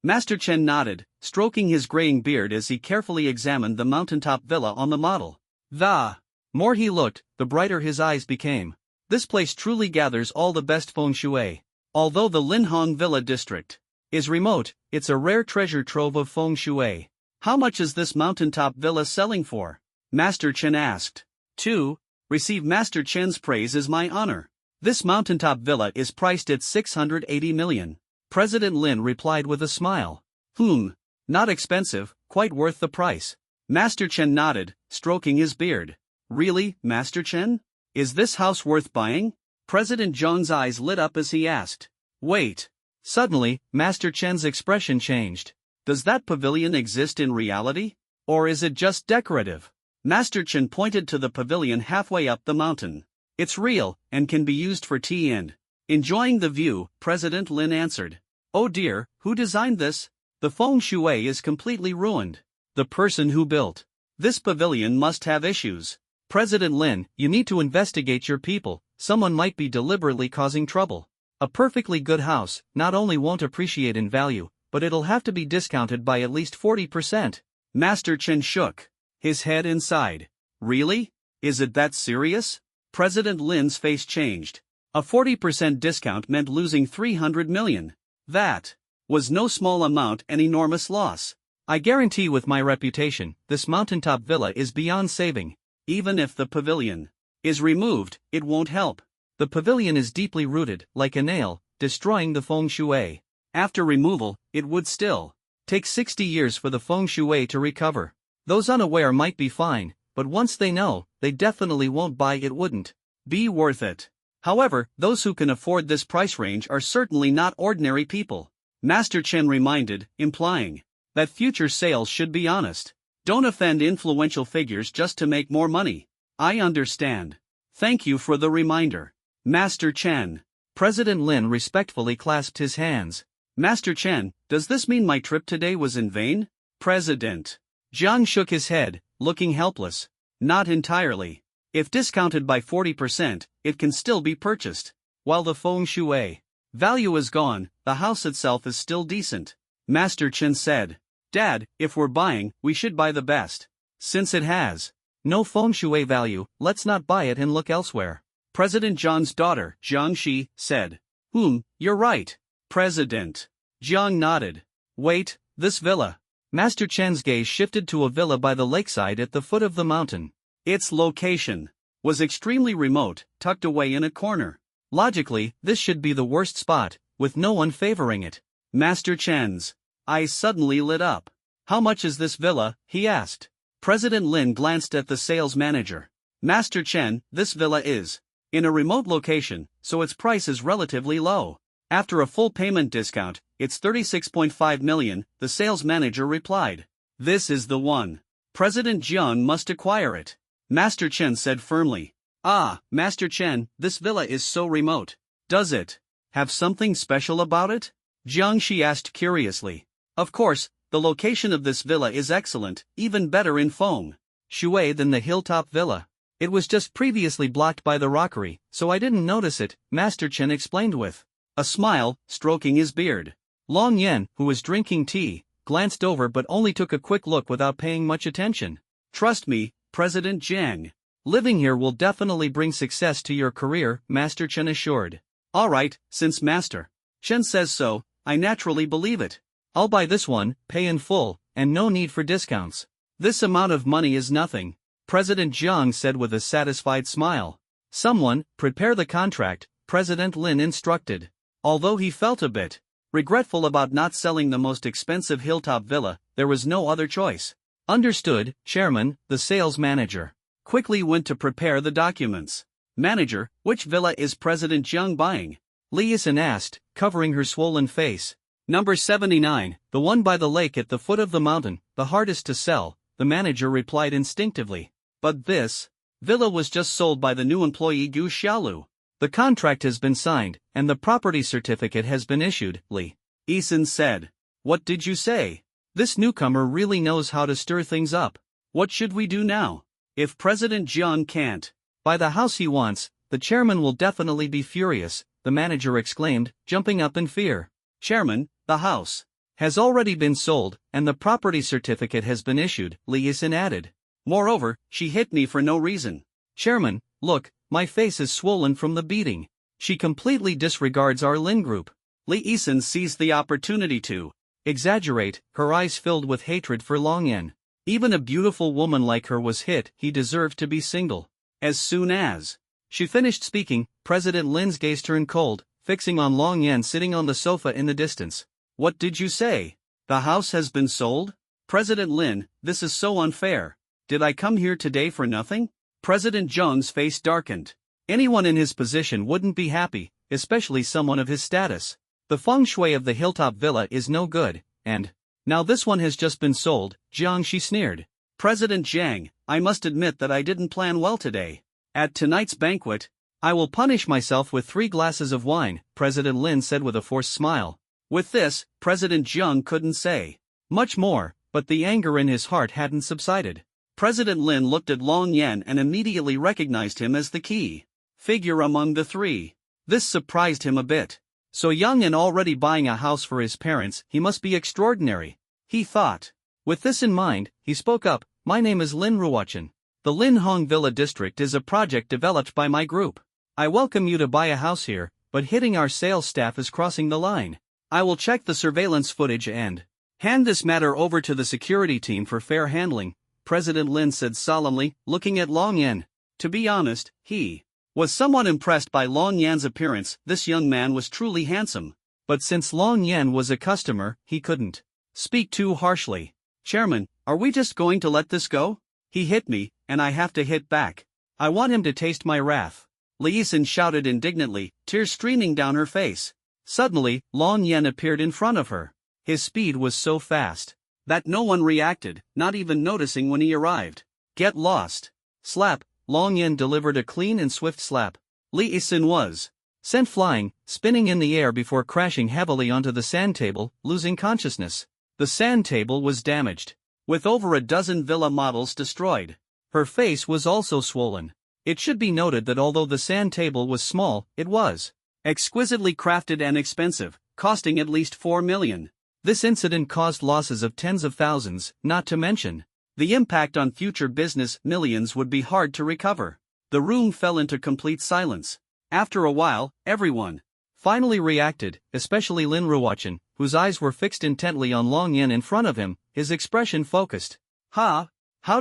Master Chen nodded, stroking his graying beard as he carefully examined the mountaintop villa on the model. The more he looked, the brighter his eyes became. This place truly gathers all the best feng shui. Although the Linhong Villa district is remote, it's a rare treasure trove of feng shui. How much is this mountaintop villa selling for? Master Chen asked. To receive Master Chen's praise is my honor. This mountaintop villa is priced at 680 million. President Lin replied with a smile. Not expensive, quite worth the price. Master Chen nodded, stroking his beard. Really, Master Chen? Is this house worth buying? President Zhang's eyes lit up as he asked. Wait. Suddenly, Master Chen's expression changed. Does that pavilion exist in reality? Or is it just decorative? Master Chen pointed to the pavilion halfway up the mountain. It's real, and can be used for tea and enjoying the view, President Lin answered. Oh dear, who designed this? The feng shui is completely ruined. The person who built this pavilion must have issues. President Lin, you need to investigate your people, someone might be deliberately causing trouble. A perfectly good house not only won't appreciate in value, but it'll have to be discounted by at least 40%. Master Chen shook his head and sighed. Really? Is it that serious? President Lin's face changed. A 40% discount meant losing 300 million. That was no small amount, an enormous loss. I guarantee with my reputation, this mountaintop villa is beyond saving. Even if the pavilion is removed, it won't help. The pavilion is deeply rooted, like a nail, destroying the feng shui. After removal, it would still take 60 years for the feng shui to recover. Those unaware might be fine, but once they know, they definitely won't buy it. Wouldn't be worth it. However, those who can afford this price range are certainly not ordinary people. Master Chen reminded, implying that future sales should be honest. Don't offend influential figures just to make more money. I understand. Thank you for the reminder, Master Chen. President Lin respectfully clasped his hands. Master Chen, does this mean my trip today was in vain? President Zhang shook his head, looking helpless. Not entirely. If discounted by 40%, it can still be purchased. While the feng shui value is gone, the house itself is still decent. Master Chen said. Dad, if we're buying, we should buy the best. Since it has no feng shui value, let's not buy it and look elsewhere. President Zhang's daughter, Zhang Shi, said. You're right. President Zhang nodded. Wait, this villa. Master Chen's gaze shifted to a villa by the lakeside at the foot of the mountain. Its location was extremely remote, tucked away in a corner. Logically, this should be the worst spot, with no one favoring it. Master Chen's eyes suddenly lit up. "How much is this villa?" he asked. President Lin glanced at the sales manager. "Master Chen, this villa is in a remote location, so its price is relatively low. After a full payment discount, it's 36.5 million, the sales manager replied. "This is the one. President Jiang must acquire it," Master Chen said firmly. "Ah, Master Chen, this villa is so remote. Does it have something special about it?" Jiang Shi asked curiously. "Of course, the location of this villa is excellent, even better in feng shui than the hilltop villa. It was just previously blocked by the rockery, so I didn't notice it," Master Chen explained with a smile, stroking his beard. Long Yan, who was drinking tea, glanced over but only took a quick look without paying much attention. "Trust me, President Jiang. Living here will definitely bring success to your career," Master Chen assured. "Alright, since Master Chen says so, I naturally believe it. I'll buy this one, pay in full, and no need for discounts. This amount of money is nothing," President Jiang said with a satisfied smile. "Someone, prepare the contract," President Lin instructed. Although he felt a bit regretful about not selling the most expensive hilltop villa, there was no other choice. "Understood, Chairman," the sales manager quickly went to prepare the documents. "Manager, which villa is President Jiang buying?" Li Yisan asked, covering her swollen face. "Number 79, the one by the lake at the foot of the mountain, the hardest to sell," the manager replied instinctively. "But this villa was just sold by the new employee Gu Xiaolu. The contract has been signed, and the property certificate has been issued," Li Yisan said. "What did you say? This newcomer really knows how to stir things up. What should we do now? If President Jiang can't buy the house he wants, the chairman will definitely be furious," the manager exclaimed, jumping up in fear. "Chairman, the house has already been sold, and the property certificate has been issued," Li Yisan added. "Moreover, she hit me for no reason. Chairman, look, my face is swollen from the beating. She completely disregards our Lin group." Li Yisan seized the opportunity to exaggerate, her eyes filled with hatred for Long Yan. Even a beautiful woman like her was hit, he deserved to be single. As soon as she finished speaking, President Lin's gaze turned cold, fixing on Long Yan sitting on the sofa in the distance. "What did you say? The house has been sold? President Lin, this is so unfair. Did I come here today for nothing?" President Jiang's face darkened. Anyone in his position wouldn't be happy, especially someone of his status. The feng shui of the hilltop villa is no good, and now this one has just been sold, Jiang Shi sneered. "President Jiang, I must admit that I didn't plan well today. At tonight's banquet, I will punish myself with 3 glasses of wine," President Lin said with a forced smile. With this, President Jiang couldn't say much more, but the anger in his heart hadn't subsided. President Lin looked at Long Yan and immediately recognized him as the key figure among the 3. This surprised him a bit. So young and already buying a house for his parents, he must be extraordinary, he thought. With this in mind, he spoke up, "My name is Lin Ruochen. The Lin Hong Villa District is a project developed by my group. I welcome you to buy a house here, but hitting our sales staff is crossing the line. I will check the surveillance footage and hand this matter over to the security team for fair handling," President Lin said solemnly, looking at Long Yan. To be honest, he was somewhat impressed by Long Yan's appearance. This young man was truly handsome. But since Long Yan was a customer, he couldn't speak too harshly. "Chairman, are we just going to let this go? He hit me, and I have to hit back. I want him to taste my wrath," Li Yisan shouted indignantly, tears streaming down her face. Suddenly, Long Yan appeared in front of her. His speed was so fast that no one reacted, not even noticing when he arrived. "Get lost." Slap, Long Yan delivered a clean and swift slap. Li Yisan was sent flying, spinning in the air before crashing heavily onto the sand table, losing consciousness. The sand table was damaged, with over a dozen villa models destroyed. Her face was also swollen. It should be noted that although the sand table was small, it was exquisitely crafted and expensive, costing at least 4 million. This incident caused losses of tens of thousands, not to mention the impact on future business. Millions would be hard to recover. The room fell into complete silence. After a while, everyone finally reacted, especially Lin Ruochen, whose eyes were fixed intently on Long Yan in front of him, his expression focused. How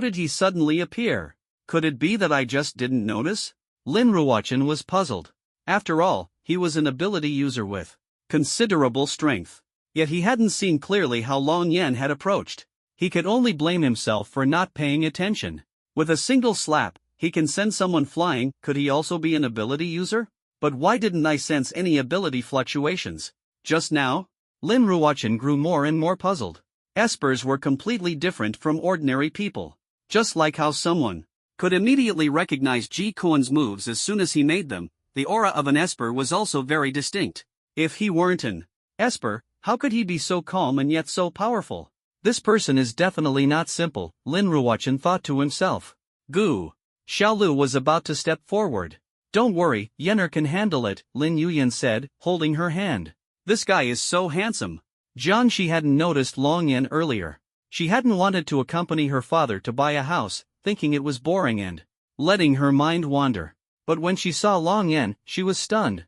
did he suddenly appear? Could it be that I just didn't notice? Lin Ruochen was puzzled. After all, he was an ability user with considerable strength. Yet he hadn't seen clearly how Long Yan had approached. He could only blame himself for not paying attention. With a single slap, he can send someone flying. Could he also be an ability user? But why didn't I sense any ability fluctuations just now? Lin Ruochen grew more and more puzzled. Espers were completely different from ordinary people. Just like how someone could immediately recognize Ji Kuan's moves as soon as he made them, the aura of an Esper was also very distinct. If he weren't an Esper, how could he be so calm and yet so powerful? This person is definitely not simple, Lin Ruochen thought to himself. Gu Xiaolu was about to step forward. Don't worry, Yener can handle it, Lin Yuyan said, holding her hand. This guy is so handsome. She hadn't noticed Long Yan earlier. She hadn't wanted to accompany her father to buy a house, thinking it was boring and letting her mind wander. But when she saw Long Yan, she was stunned.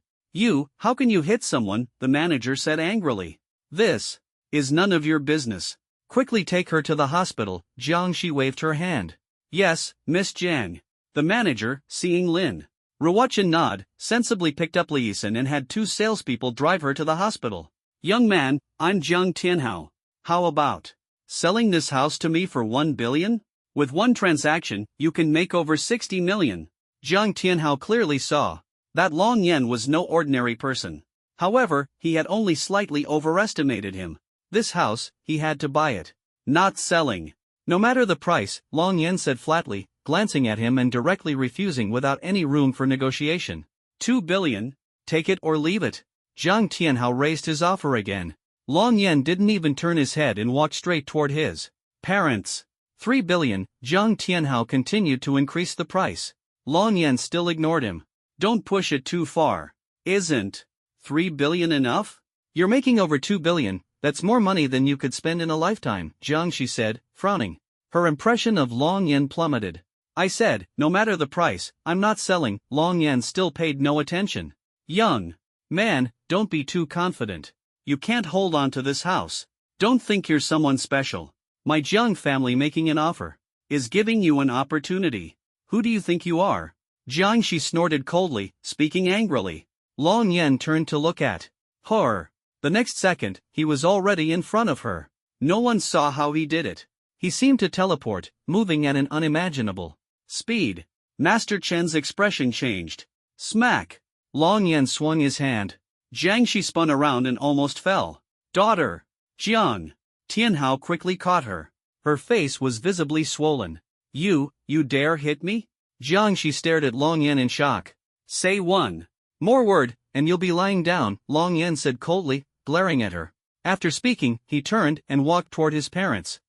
How can you hit someone? The manager said angrily. This is none of your business. Quickly take her to the hospital. She waved her hand. Yes, Miss Jiang. The manager, seeing Lin Ruochen nod, sensibly picked up Liisen and had 2 salespeople drive her to the hospital. Young man, I'm Jiang Tianhao. How about selling this house to me for 1 billion? With one transaction, you can make over 60 million. Jiang Tianhao clearly saw that Long Yan was no ordinary person. However, he had only slightly overestimated him. This house, he had to buy it. Not selling. No matter the price, Long Yan said flatly, glancing at him and directly refusing without any room for negotiation. 2 billion? Take it or leave it. Jiang Tianhao raised his offer again. Long Yan didn't even turn his head and walked straight toward his parents. 3 billion, Jiang Tianhao continued to increase the price. Long Yan still ignored him. Don't push it too far. Isn't 3 billion enough? You're making over 2 billion, that's more money than you could spend in a lifetime, she said, frowning. Her impression of Long Yan plummeted. I said, no matter the price, I'm not selling. Long Yan still paid no attention. Young man, don't be too confident. You can't hold on to this house. Don't think you're someone special. My Jiang family making an offer is giving you an opportunity. Who do you think you are? She snorted coldly, speaking angrily. Long Yan turned to look at her. The next second, he was already in front of her. No one saw how he did it. He seemed to teleport, moving at an unimaginable speed. Master Chen's expression changed. Smack! Long Yan swung his hand. She spun around and almost fell. Daughter! Jiang! Tianhao quickly caught her. Her face was visibly swollen. You dare hit me? She stared at Long Yan in shock. Say one more word, and you'll be lying down, Long Yan said coldly, glaring at her. After speaking, he turned and walked toward his parents.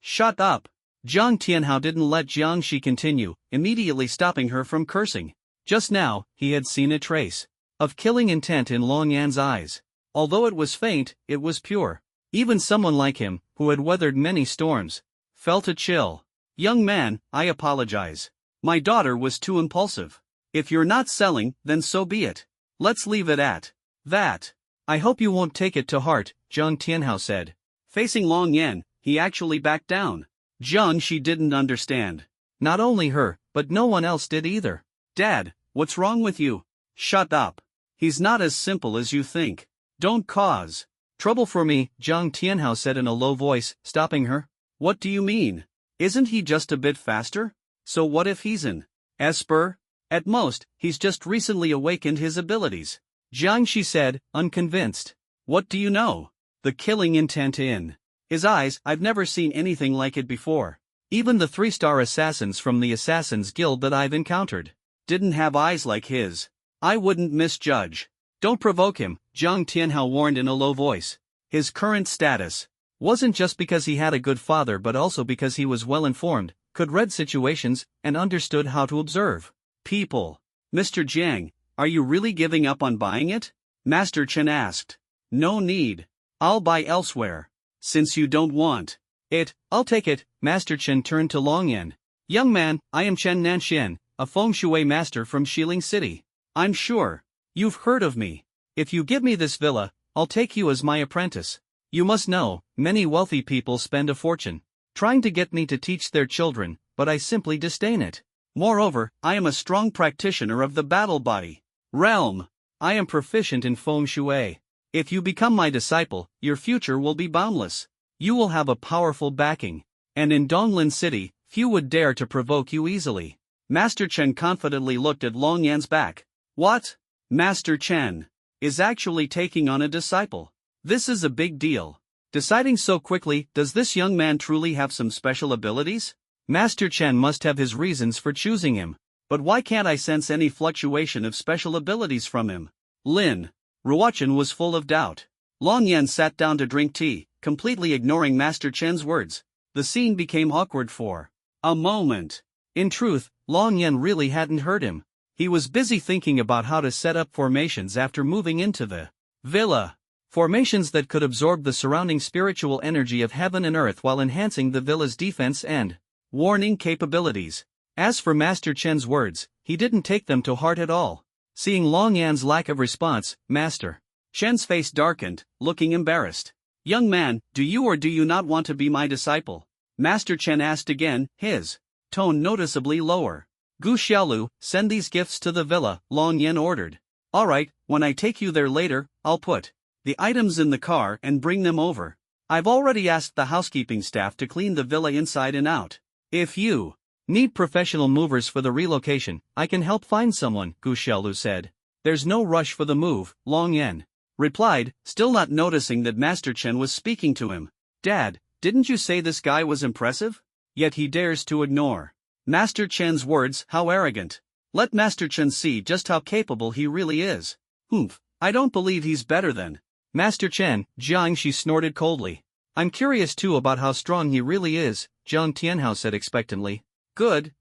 Shut up! Jiang Tianhao didn't let Shi continue, immediately stopping her from cursing. Just now, he had seen a trace of killing intent in Long Yan's eyes. Although it was faint, it was pure. Even someone like him, who had weathered many storms, felt a chill. Young man, I apologize. My daughter was too impulsive. If you're not selling, then so be it. Let's leave it at that. I hope you won't take it to heart, Jiang Tianhao said. Facing Long Yan, he actually backed down. She didn't understand. Not only her, but no one else did either. Dad, what's wrong with you? Shut up. He's not as simple as you think. Don't cause trouble for me, Jiang Tianhao said in a low voice, stopping her. What do you mean? Isn't he just a bit faster? So what if he's an Esper? At most, he's just recently awakened his abilities. She said, unconvinced. What do you know? The killing intent in his eyes, I've never seen anything like it before. Even the 3-star assassins from the Assassin's Guild that I've encountered didn't have eyes like his. I wouldn't misjudge. Don't provoke him, Jiang Tianhao warned in a low voice. His current status wasn't just because he had a good father but also because he was well informed, could read situations, and understood how to observe people. Mr. Jiang, are you really giving up on buying it? Master Chen asked. No need. I'll buy elsewhere. Since you don't want it, I'll take it. Master Chen turned to Long Yan. Young man, I am Chen Nanxian, a feng shui master from Xiling City. I'm sure you've heard of me. If you give me this villa, I'll take you as my apprentice. You must know, many wealthy people spend a fortune trying to get me to teach their children, but I simply disdain it. Moreover, I am a strong practitioner of the battle body realm. I am proficient in feng shui. If you become my disciple, your future will be boundless. You will have a powerful backing. And in Donglin City, few would dare to provoke you easily. Master Chen confidently looked at Long Yan's back. What? Master Chen is actually taking on a disciple. This is a big deal. Deciding so quickly, does this young man truly have some special abilities? Master Chen must have his reasons for choosing him. But why can't I sense any fluctuation of special abilities from him? Lin Ruochen was full of doubt. Long Yan sat down to drink tea, completely ignoring Master Chen's words. The scene became awkward for a moment. In truth, Long Yan really hadn't heard him. He was busy thinking about how to set up formations after moving into the villa. Formations that could absorb the surrounding spiritual energy of heaven and earth while enhancing the villa's defense and warning capabilities. As for Master Chen's words, he didn't take them to heart at all. Seeing Long Yan's lack of response, Master Chen's face darkened, looking embarrassed. Young man, do you or do you not want to be my disciple? Master Chen asked again, his tone noticeably lower. Gu Xiaolu, send these gifts to the villa, Long Yan ordered. Alright, when I take you there later, I'll put the items in the car and bring them over. I've already asked the housekeeping staff to clean the villa inside and out. If you need professional movers for the relocation, I can help find someone, Gu Xiaolu said. There's no rush for the move, Long Yan replied, still not noticing that Master Chen was speaking to him. Dad, didn't you say this guy was impressive? Yet he dares to ignore Master Chen's words. How arrogant. Let Master Chen see just how capable he really is. Humph, I don't believe he's better than Master Chen. Jiang Shi snorted coldly. I'm curious too about how strong he really is, Jiang Tianhao said expectantly. Good.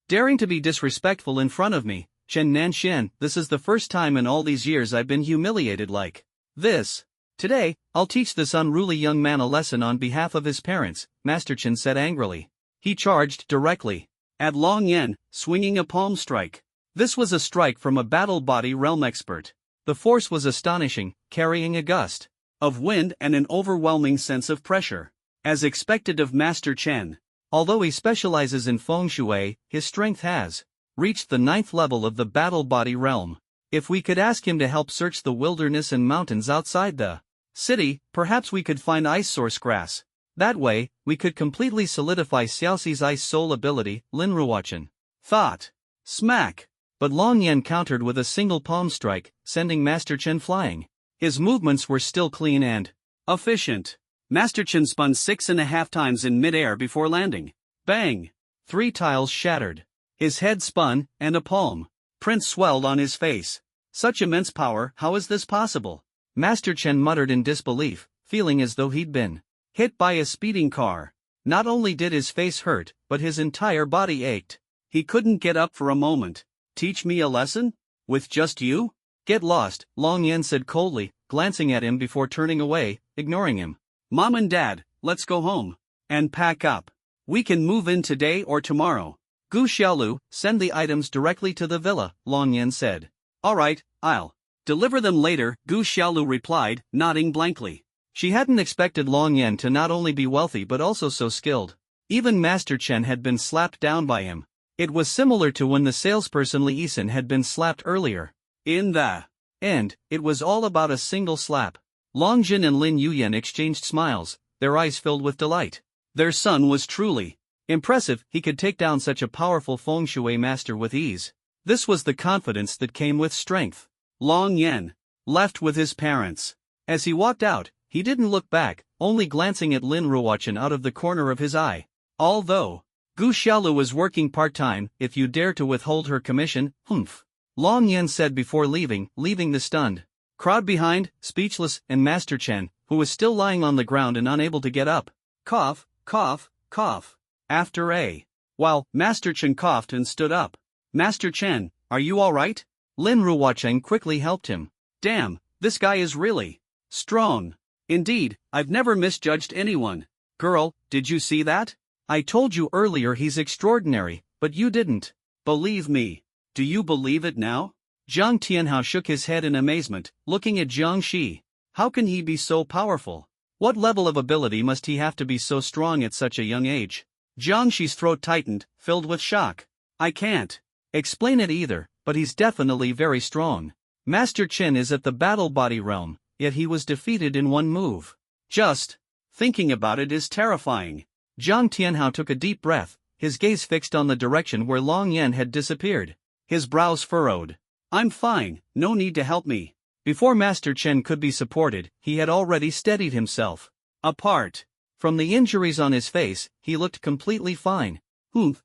Daring to be disrespectful in front of me, Chen Nanshan, this is the first time in all these years I've been humiliated like this. Today, I'll teach this unruly young man a lesson on behalf of his parents, Master Chen said angrily. He charged directly at Long Yan, swinging a palm strike. This was a strike from a battle body realm expert. The force was astonishing, carrying a gust of wind and an overwhelming sense of pressure. As expected of Master Chen, although he specializes in feng shui, his strength has reached the 9th level of the battle body realm. If we could ask him to help search the wilderness and mountains outside the city, perhaps we could find ice source grass. That way, we could completely solidify Xiaoxi's ice soul ability, Lin Ruochen thought. Smack! But Long Yan countered with a single palm strike, sending Master Chen flying. His movements were still clean and efficient. Master Chen spun 6.5 times in midair before landing. Bang! 3 tiles shattered. His head spun, and a palm print swelled on his face. Such immense power, how is this possible? Master Chen muttered in disbelief, feeling as though he'd been hit by a speeding car. Not only did his face hurt, but his entire body ached. He couldn't get up for a moment. Teach me a lesson? With just you? Get lost, Long Yan said coldly, glancing at him before turning away, ignoring him. Mom and Dad, let's go home and pack up. We can move in today or tomorrow. Gu Xiaolu, send the items directly to the villa, Long Yan said. Alright, I'll deliver them later, Gu Xiaolu replied, nodding blankly. She hadn't expected Long Yan to not only be wealthy but also so skilled. Even Master Chen had been slapped down by him. It was similar to when the salesperson Li Yisan had been slapped earlier. In the end, it was all about a single slap. Long Jin and Lin Yuyan exchanged smiles, their eyes filled with delight. Their son was truly impressive. He could take down such a powerful feng shui master with ease. This was the confidence that came with strength. Long Yan left with his parents. As he walked out, he didn't look back, only glancing at Lin Ruochen out of the corner of his eye. Although Gu Xiaolu was working part-time, if you dare to withhold her commission, humph. Long Yan said before leaving the stunned crowd behind, speechless, and Master Chen, who was still lying on the ground and unable to get up. Cough, cough, cough. After a while, Master Chen coughed and stood up. Master Chen, are you alright? Lin Ruochen quickly helped him. Damn, this guy is really strong. Indeed, I've never misjudged anyone. Girl, did you see that? I told you earlier he's extraordinary, but you didn't believe me. Do you believe it now? Jiang Tianhao shook his head in amazement, looking at Jiang Shi. How can he be so powerful? What level of ability must he have to be so strong at such a young age? Jiang Shi's throat tightened, filled with shock. I can't explain it either, but he's definitely very strong. Master Chen is at the battle body realm, yet he was defeated in one move. Just thinking about it is terrifying. Jiang Tianhao took a deep breath, his gaze fixed on the direction where Long Yan had disappeared. His brows furrowed. I'm fine, no need to help me. Before Master Chen could be supported, he had already steadied himself. Apart from the injuries on his face, he looked completely fine.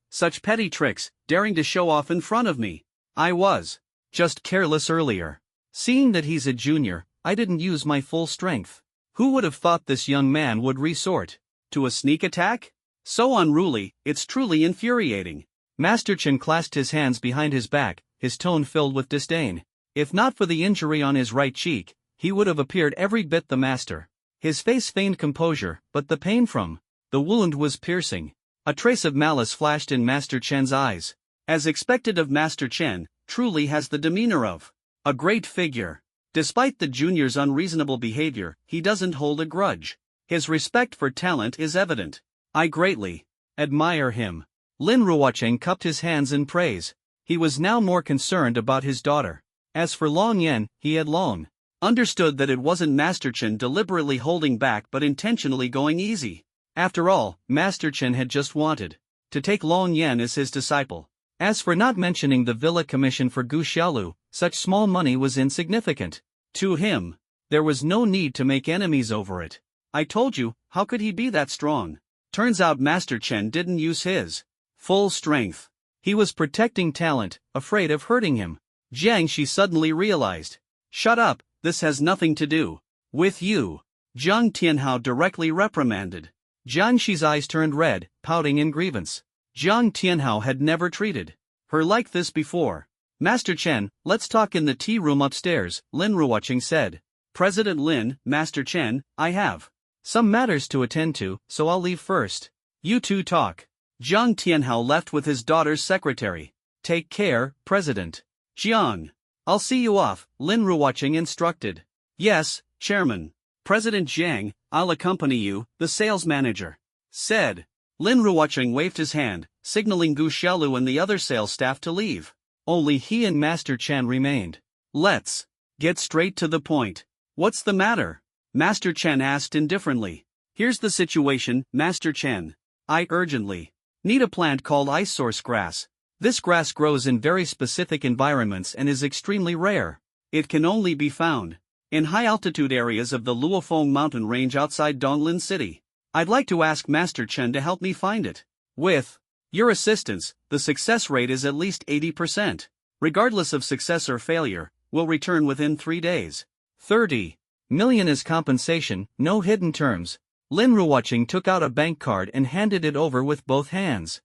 Such petty tricks, daring to show off in front of me. I was just careless earlier. Seeing that he's a junior, I didn't use my full strength. Who would have thought this young man would resort to a sneak attack? So unruly, it's truly infuriating. Master Chen clasped his hands behind his back, his tone filled with disdain. If not for the injury on his right cheek, he would have appeared every bit the master. His face feigned composure, but the pain from the wound was piercing. A trace of malice flashed in Master Chen's eyes. As expected of Master Chen, truly has the demeanor of a great figure. Despite the junior's unreasonable behavior, he doesn't hold a grudge. His respect for talent is evident. I greatly admire him. Lin Ruocheng cupped his hands in praise. He was now more concerned about his daughter. As for Long Yan, he had long understood that it wasn't Master Chen deliberately holding back but intentionally going easy. After all, Master Chen had just wanted to take Long Yan as his disciple. As for not mentioning the villa commission for Gu Xiaolu, such small money was insignificant. To him, there was no need to make enemies over it. I told you, how could he be that strong? Turns out Master Chen didn't use his full strength. He was protecting talent, afraid of hurting him. Jiang Shi suddenly realized. Shut up, this has nothing to do with you. Jiang Tianhao directly reprimanded. Jiang Shi's eyes turned red, pouting in grievance. Jiang Tianhao had never treated her like this before. Master Chen, let's talk in the tea room upstairs, Lin Ruocheng said. President Lin, Master Chen, I have some matters to attend to, so I'll leave first. You two talk. Jiang Tianhao left with his daughter's secretary. Take care, President. Jiang. I'll see you off, Lin Ruocheng instructed. Yes, Chairman. President Jiang, I'll accompany you, the sales manager said. Lin Ruocheng waved his hand, signaling Gu Xiaolu and the other sales staff to leave. Only he and Master Chen remained. Let's get straight to the point. What's the matter? Master Chen asked indifferently. Here's the situation, Master Chen. I urgently need a plant called ice source grass. This grass grows in very specific environments and is extremely rare. It can only be found in high-altitude areas of the Luofeng mountain range outside Donglin City. I'd like to ask Master Chen to help me find it. With your assistance, the success rate is at least 80%. Regardless of success or failure, we'll return within 3 days. 30 million as compensation, no hidden terms. Lin Ruocheng took out a bank card and handed it over with both hands.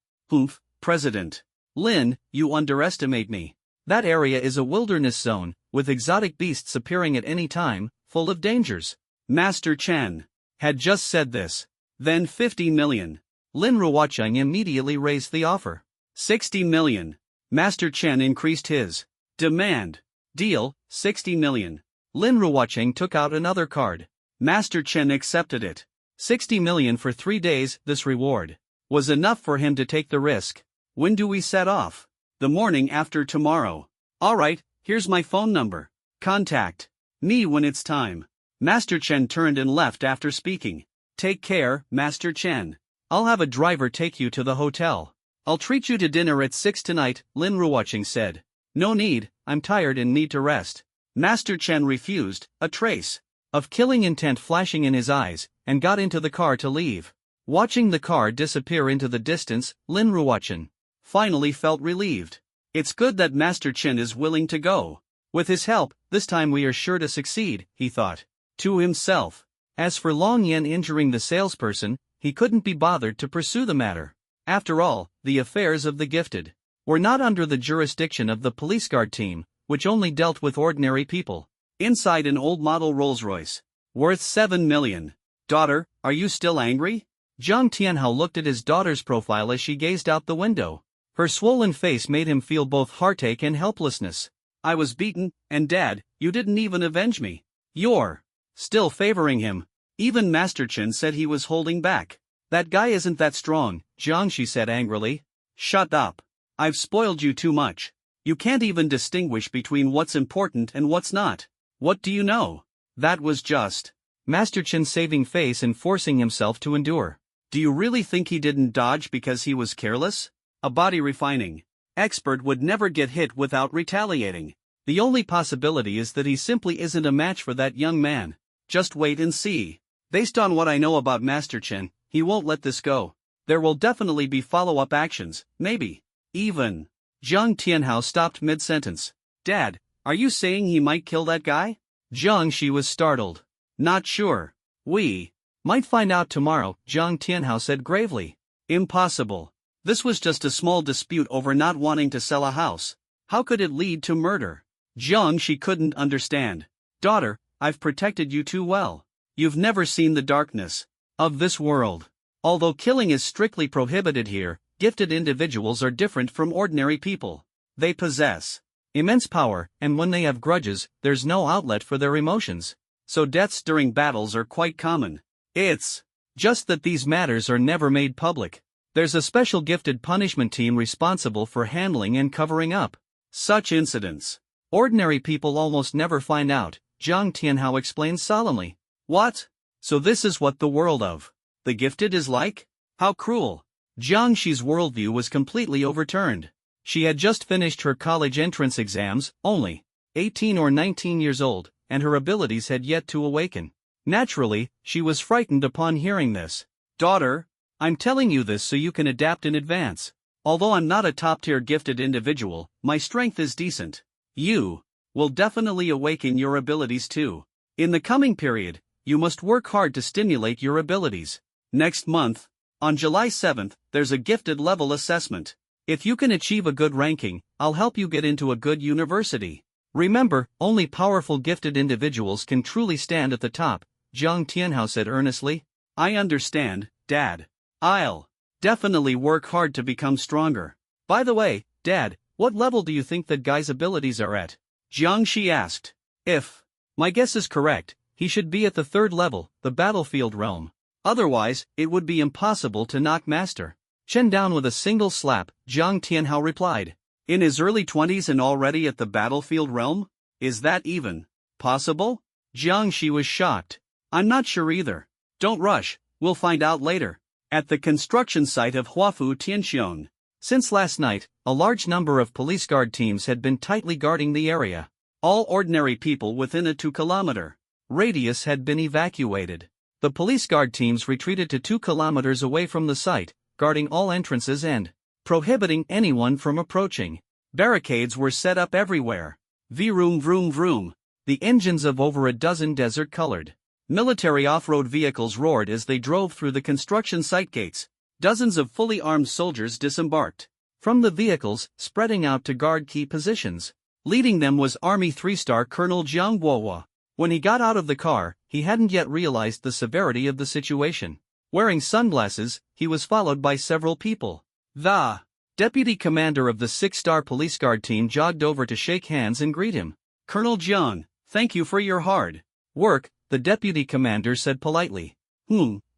President Lin, you underestimate me. That area is a wilderness zone, with exotic beasts appearing at any time, full of dangers. Master Chen had just said this. Then 50 million. Lin Ruocheng immediately raised the offer. 60 million. Master Chen increased his demand. Deal, 60 million. Lin Ruocheng took out another card. Master Chen accepted it. 60 million for 3 days. This reward was enough for him to take the risk. When do we set off? The morning after tomorrow. Alright, here's my phone number. Contact me when it's time. Master Chen turned and left after speaking. Take care, Master Chen. I'll have a driver take you to the hotel. I'll treat you to dinner at 6 tonight, Lin Ruocheng said. No need, I'm tired and need to rest. Master Chen refused, a trace of killing intent flashing in his eyes, and got into the car to leave. Watching the car disappear into the distance, Lin Ruocheng finally felt relieved. It's good that Master Chen is willing to go. With his help, this time we are sure to succeed, he thought to himself. As for Long Yan injuring the salesperson, he couldn't be bothered to pursue the matter. After all, the affairs of the gifted were not under the jurisdiction of the police guard team, which only dealt with ordinary people. Inside an old model Rolls-Royce, worth 7 million. Daughter, are you still angry? Jiang Tianhao looked at his daughter's profile as she gazed out the window. Her swollen face made him feel both heartache and helplessness. I was beaten, and Dad, you didn't even avenge me. You're still favoring him. Even Master Chen said he was holding back. That guy isn't that strong, Jiang Shi said angrily. Shut up. I've spoiled you too much. You can't even distinguish between what's important and what's not. What do you know? That was just Master Chin's saving face and forcing himself to endure. Do you really think he didn't dodge because he was careless? A body refining expert would never get hit without retaliating. The only possibility is that he simply isn't a match for that young man. Just wait and see. Based on what I know about Master Chin, he won't let this go. There will definitely be follow-up actions, maybe even. Zhang Tianhao stopped mid-sentence. Dad, are you saying he might kill that guy? Zhang Shi was startled. Not sure. We might find out tomorrow, Zhang Tianhao said gravely. Impossible. This was just a small dispute over not wanting to sell a house. How could it lead to murder? Zhang Shi couldn't understand. Daughter, I've protected you too well. You've never seen the darkness of this world. Although killing is strictly prohibited here, gifted individuals are different from ordinary people. They possess immense power, and when they have grudges, there's no outlet for their emotions. So deaths during battles are quite common. It's just that these matters are never made public. There's a special gifted punishment team responsible for handling and covering up such incidents. Ordinary people almost never find out, Zhang Tianhao explained solemnly. What? So this is what the world of the gifted is like? How cruel. Zhang Shi's worldview was completely overturned. She had just finished her college entrance exams, only 18 or 19 years old, and her abilities had yet to awaken. Naturally, she was frightened upon hearing this. Daughter, I'm telling you this so you can adapt in advance. Although I'm not a top-tier gifted individual, my strength is decent. You will definitely awaken your abilities too. In the coming period, you must work hard to stimulate your abilities. Next month, on July 7th, there's a gifted level assessment. If you can achieve a good ranking, I'll help you get into a good university. Remember, only powerful gifted individuals can truly stand at the top, Zhang Tianhao said earnestly. I understand, Dad. I'll definitely work hard to become stronger. By the way, Dad, what level do you think that guy's abilities are at? Jiang Shi asked. If my guess is correct, he should be at the 3rd level, the battlefield realm. Otherwise, it would be impossible to knock Master Chen down with a single slap, Zhang Tianhao replied. In his early 20s and already at the battlefield realm? Is that even possible? Jiang Shi was shocked. I'm not sure either. Don't rush, we'll find out later. At the construction site of Huafu Tianxiong. Since last night, a large number of police guard teams had been tightly guarding the area. All ordinary people within a 2-kilometer radius had been evacuated. The police guard teams retreated to 2 kilometers away from the site, guarding all entrances and prohibiting anyone from approaching. Barricades were set up everywhere. Vroom vroom vroom. The engines of over a dozen desert-colored military off-road vehicles roared as they drove through the construction site gates. Dozens of fully armed soldiers disembarked from the vehicles, spreading out to guard key positions. Leading them was Army 3-star Colonel Jiang Guohua. When he got out of the car, he hadn't yet realized the severity of the situation. Wearing sunglasses, he was followed by several people. The deputy commander of the 6-star police guard team jogged over to shake hands and greet him. Colonel Jiang, thank you for your hard work, the deputy commander said politely.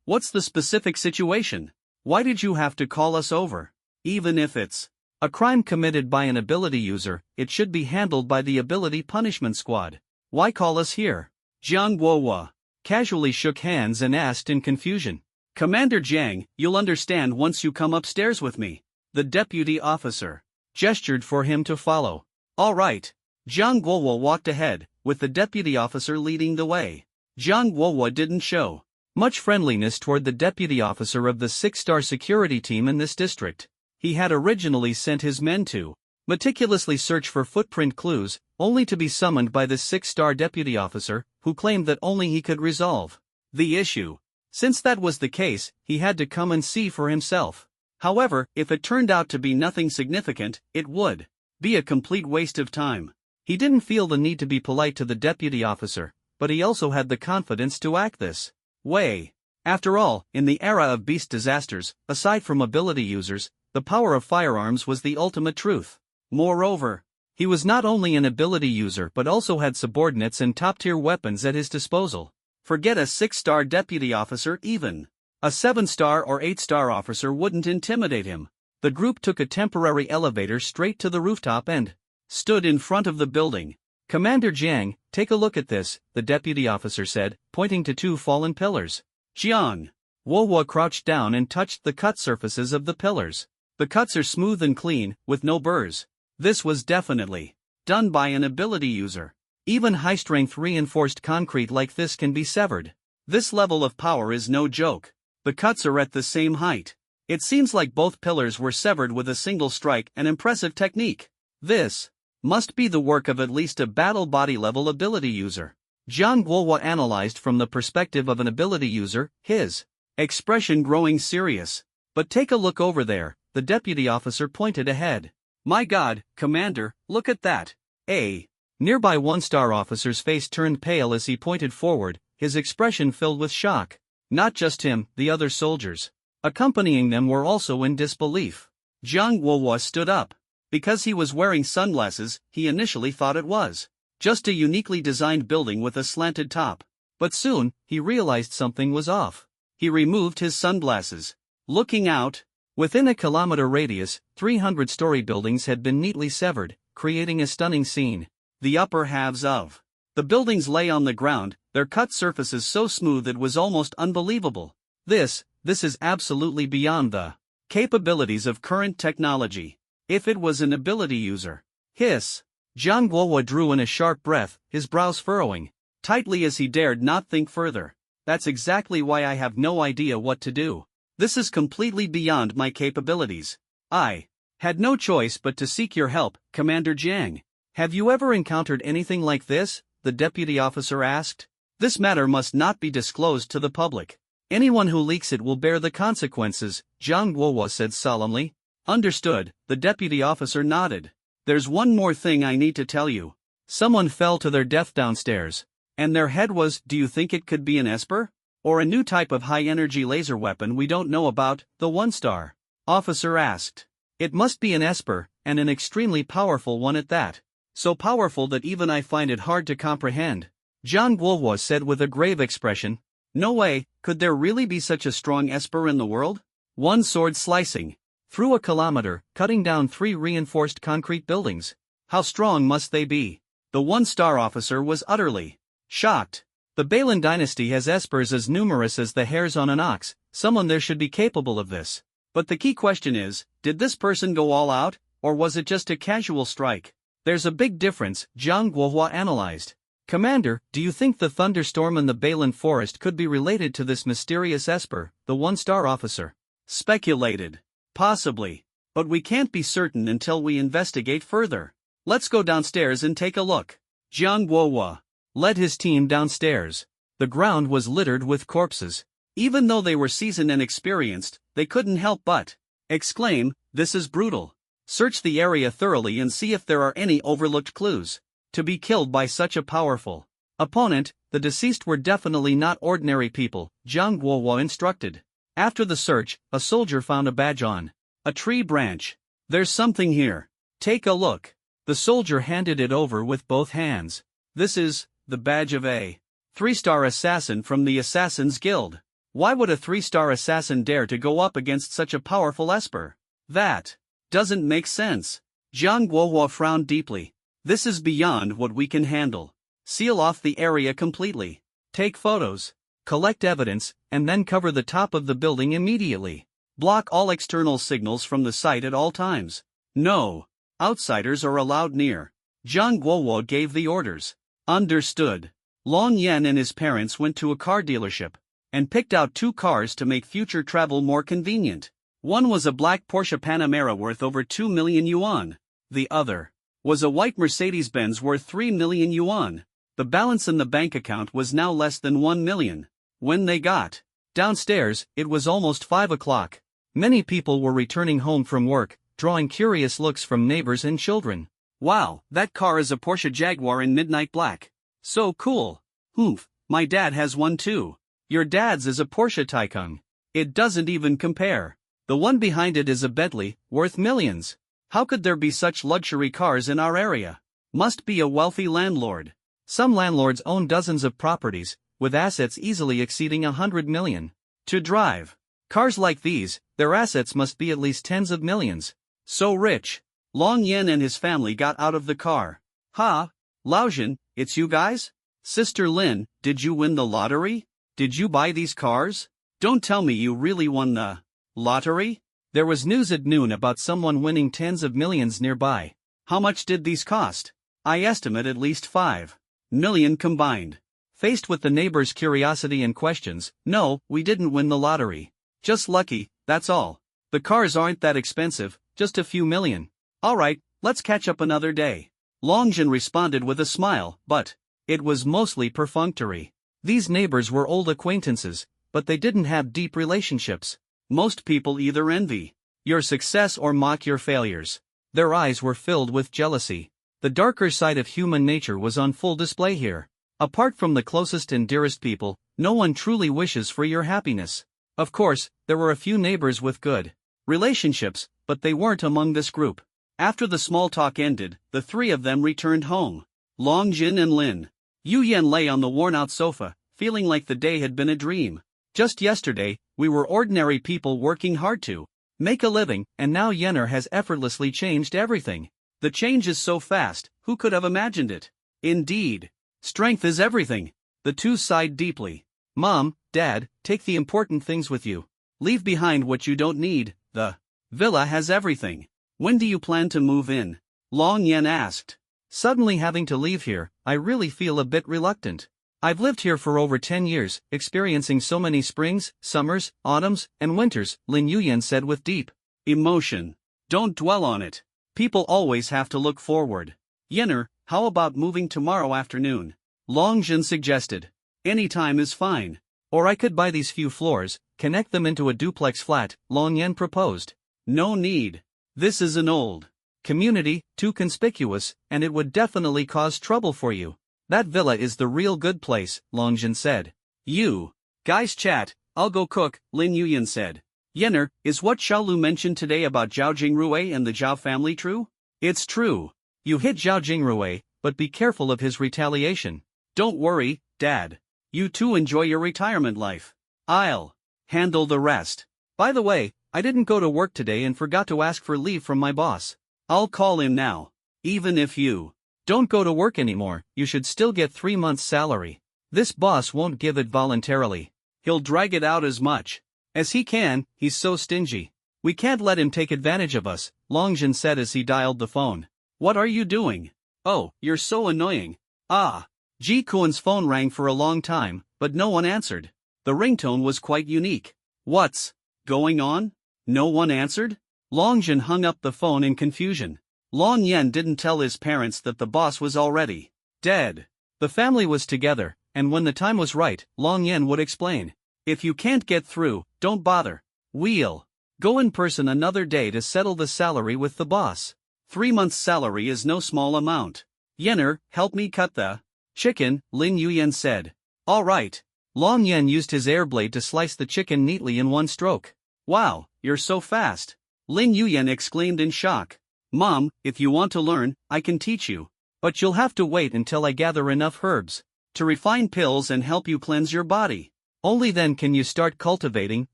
What's the specific situation? Why did you have to call us over? Even if it's a crime committed by an ability user, it should be handled by the ability punishment squad. Why call us here? Jiang Guohua casually shook hands and asked in confusion. Commander Jiang, you'll understand once you come upstairs with me. The deputy officer gestured for him to follow. All right. Jiang Guohua walked ahead, with the deputy officer leading the way. Jiang Guohua didn't show much friendliness toward the deputy officer of the 6-star security team in this district. He had originally sent his men to meticulously search for footprint clues, only to be summoned by the 6-star deputy officer, who claimed that only he could resolve the issue. Since that was the case, he had to come and see for himself. However, if it turned out to be nothing significant, it would be a complete waste of time. He didn't feel the need to be polite to the deputy officer, but he also had the confidence to act this way. After all, in the era of beast disasters, aside from ability users, the power of firearms was the ultimate truth. Moreover, he was not only an ability user but also had subordinates and top-tier weapons at his disposal. Forget a 6-star deputy officer, even a 7-star or 8-star officer wouldn't intimidate him. The group took a temporary elevator straight to the rooftop and stood in front of the building. "Commander Jiang, take a look at this," the deputy officer said, pointing to two fallen pillars. Jiang Guohua crouched down and touched the cut surfaces of the pillars. The cuts are smooth and clean, with no burrs. This was definitely done by an ability user. Even high-strength reinforced concrete like this can be severed. This level of power is no joke. The cuts are at the same height. It seems like both pillars were severed with a single strike, an impressive technique. This must be the work of at least a battle body level ability user. Jiang Guohua analyzed from the perspective of an ability user, his expression growing serious. "But take a look over there," the deputy officer pointed ahead. "My God, Commander, look at that." A nearby one-star officer's face turned pale as he pointed forward, his expression filled with shock. Not just him, the other soldiers accompanying them were also in disbelief. Jiang Guohua stood up. Because he was wearing sunglasses, he initially thought it was just a uniquely designed building with a slanted top. But soon, he realized something was off. He removed his sunglasses. Looking out, within a kilometer radius, 300-story buildings had been neatly severed, creating a stunning scene. The upper halves of the buildings lay on the ground, their cut surfaces so smooth it was almost unbelievable. This is absolutely beyond the capabilities of current technology. If it was an ability user. Hiss. Jiang Guohua drew in a sharp breath, his brows furrowing tightly as he dared not think further. "That's exactly why I have no idea what to do. This is completely beyond my capabilities. I had no choice but to seek your help, Commander Jiang." "Have you ever encountered anything like this?" the deputy officer asked. "This matter must not be disclosed to the public. Anyone who leaks it will bear the consequences," Jiang Guohua said solemnly. "Understood," the deputy officer nodded. "There's one more thing I need to tell you. Someone fell to their death downstairs. And their head was, do you think it could be an Esper? Or a new type of high-energy laser weapon we don't know about?" the one-star officer asked. "It must be an Esper, and an extremely powerful one at that. So powerful that even I find it hard to comprehend," Jiang Guohua said with a grave expression. "No way, could there really be such a strong Esper in the world? One sword slicing through a kilometer, cutting down 3 reinforced concrete buildings. How strong must they be?" The one-star officer was utterly shocked. "The Balin dynasty has espers as numerous as the hairs on an ox. Someone there should be capable of this. But the key question is, did this person go all out, or was it just a casual strike? There's a big difference," Jiang Guohua analyzed. "Commander, do you think the thunderstorm in the Balin forest could be related to this mysterious esper?" the one-star officer speculated. "Possibly. But we can't be certain until we investigate further. Let's go downstairs and take a look." Jiang Guohua led his team downstairs. The ground was littered with corpses. Even though they were seasoned and experienced, they couldn't help but exclaim, "This is brutal." Search the area thoroughly and see if there are any overlooked clues. To be killed by such a powerful opponent, the deceased were definitely not ordinary people, Jiang Guohua instructed. After the search, a soldier found a badge on a tree branch. "There's something here. Take a look." The soldier handed it over with both hands. "This is the badge of a 3-star assassin from the Assassin's Guild. Why would a 3-star assassin dare to go up against such a powerful esper? That doesn't make sense." Jiang Guohua frowned deeply. "This is beyond what we can handle. Seal off the area completely. Take photos. Collect evidence, and then cover the top of the building immediately. Block all external signals from the site at all times. No outsiders are allowed near." Jiang Guohua gave the orders. "Understood." Long Yan and his parents went to a car dealership and picked out 2 cars to make future travel more convenient. One was a black Porsche Panamera worth over 2 million yuan. The other was a white Mercedes-Benz worth 3 million yuan. The balance in the bank account was now less than 1 million. When they got downstairs, it was almost 5 o'clock. Many people were returning home from work, drawing curious looks from neighbors and children. "Wow, that car is a Porsche Jaguar in midnight black. So cool. Oof, my dad has one too." "Your dad's is a Porsche Taycan. It doesn't even compare. The one behind it is a Bentley, worth millions. How could there be such luxury cars in our area? Must be a wealthy landlord." Some landlords own dozens of properties, with assets easily exceeding 100 million. To drive cars like these, their assets must be at least tens of millions. So rich. Long Yan and his family got out of the car. Ha! Laojian, it's you guys? Sister Lin, did you win the lottery? Did you buy these cars? Don't tell me you really won the lottery? There was news at noon about someone winning tens of millions nearby. How much did these cost? I estimate at least 5 million combined. Faced with the neighbors' curiosity and questions, no, we didn't win the lottery. Just lucky, that's all. The cars aren't that expensive, just a few million. Alright, let's catch up another day. Longjin responded with a smile, but it was mostly perfunctory. These neighbors were old acquaintances, but they didn't have deep relationships. Most people either envy your success or mock your failures. Their eyes were filled with jealousy. The darker side of human nature was on full display here. Apart from the closest and dearest people, no one truly wishes for your happiness. Of course, there were a few neighbors with good relationships, but they weren't among this group. After the small talk ended, the three of them returned home. Longjin and Lin. Yu Yan lay on the worn-out sofa, feeling like the day had been a dream. Just yesterday, we were ordinary people working hard to make a living, and now Yenner has effortlessly changed everything. The change is so fast, who could have imagined it? Indeed. Strength is everything. The two sighed deeply. Mom, Dad, take the important things with you. Leave behind what you don't need. The villa has everything. When do you plan to move in? Long Yan asked. Suddenly having to leave here, I really feel a bit reluctant. I've lived here for over 10 years, experiencing so many springs, summers, autumns, and winters, Lin Yuyan said with deep emotion. Don't dwell on it. People always have to look forward. Yenner, how about moving tomorrow afternoon? Longjin suggested. Any time is fine. Or I could buy these few floors, connect them into a duplex flat, Long Yan proposed. No need. This is an old community, too conspicuous, and it would definitely cause trouble for you. That villa is the real good place, Longjin said. You guys chat, I'll go cook, Lin Yuyan said. Yenner, is what Xiaolu mentioned today about Zhao Jingrui and the Zhao family true? It's true. You hit Zhao Jingrui, but be careful of his retaliation. Don't worry, Dad. You too enjoy your retirement life. I'll handle the rest. By the way, I didn't go to work today and forgot to ask for leave from my boss. I'll call him now. Even if you don't go to work anymore, you should still get 3 months' salary. This boss won't give it voluntarily. He'll drag it out as much as he can, he's so stingy. We can't let him take advantage of us, Longjin said as he dialed the phone. What are you doing? Oh, you're so annoying. Ah. Ji Kuan's phone rang for a long time, but no one answered. The ringtone was quite unique. What's going on? No one answered? Longjin hung up the phone in confusion. Long Yan didn't tell his parents that the boss was already dead. The family was together, and when the time was right, Long Yan would explain. If you can't get through, don't bother. We'll go in person another day to settle the salary with the boss. 3 months' salary is no small amount. Yenner, help me cut the chicken, Lin Yuyan said. All right. Long Yan used his air blade to slice the chicken neatly in one stroke. Wow, you're so fast. Lin Yuyan exclaimed in shock. Mom, if you want to learn, I can teach you. But you'll have to wait until I gather enough herbs to refine pills and help you cleanse your body. Only then can you start cultivating,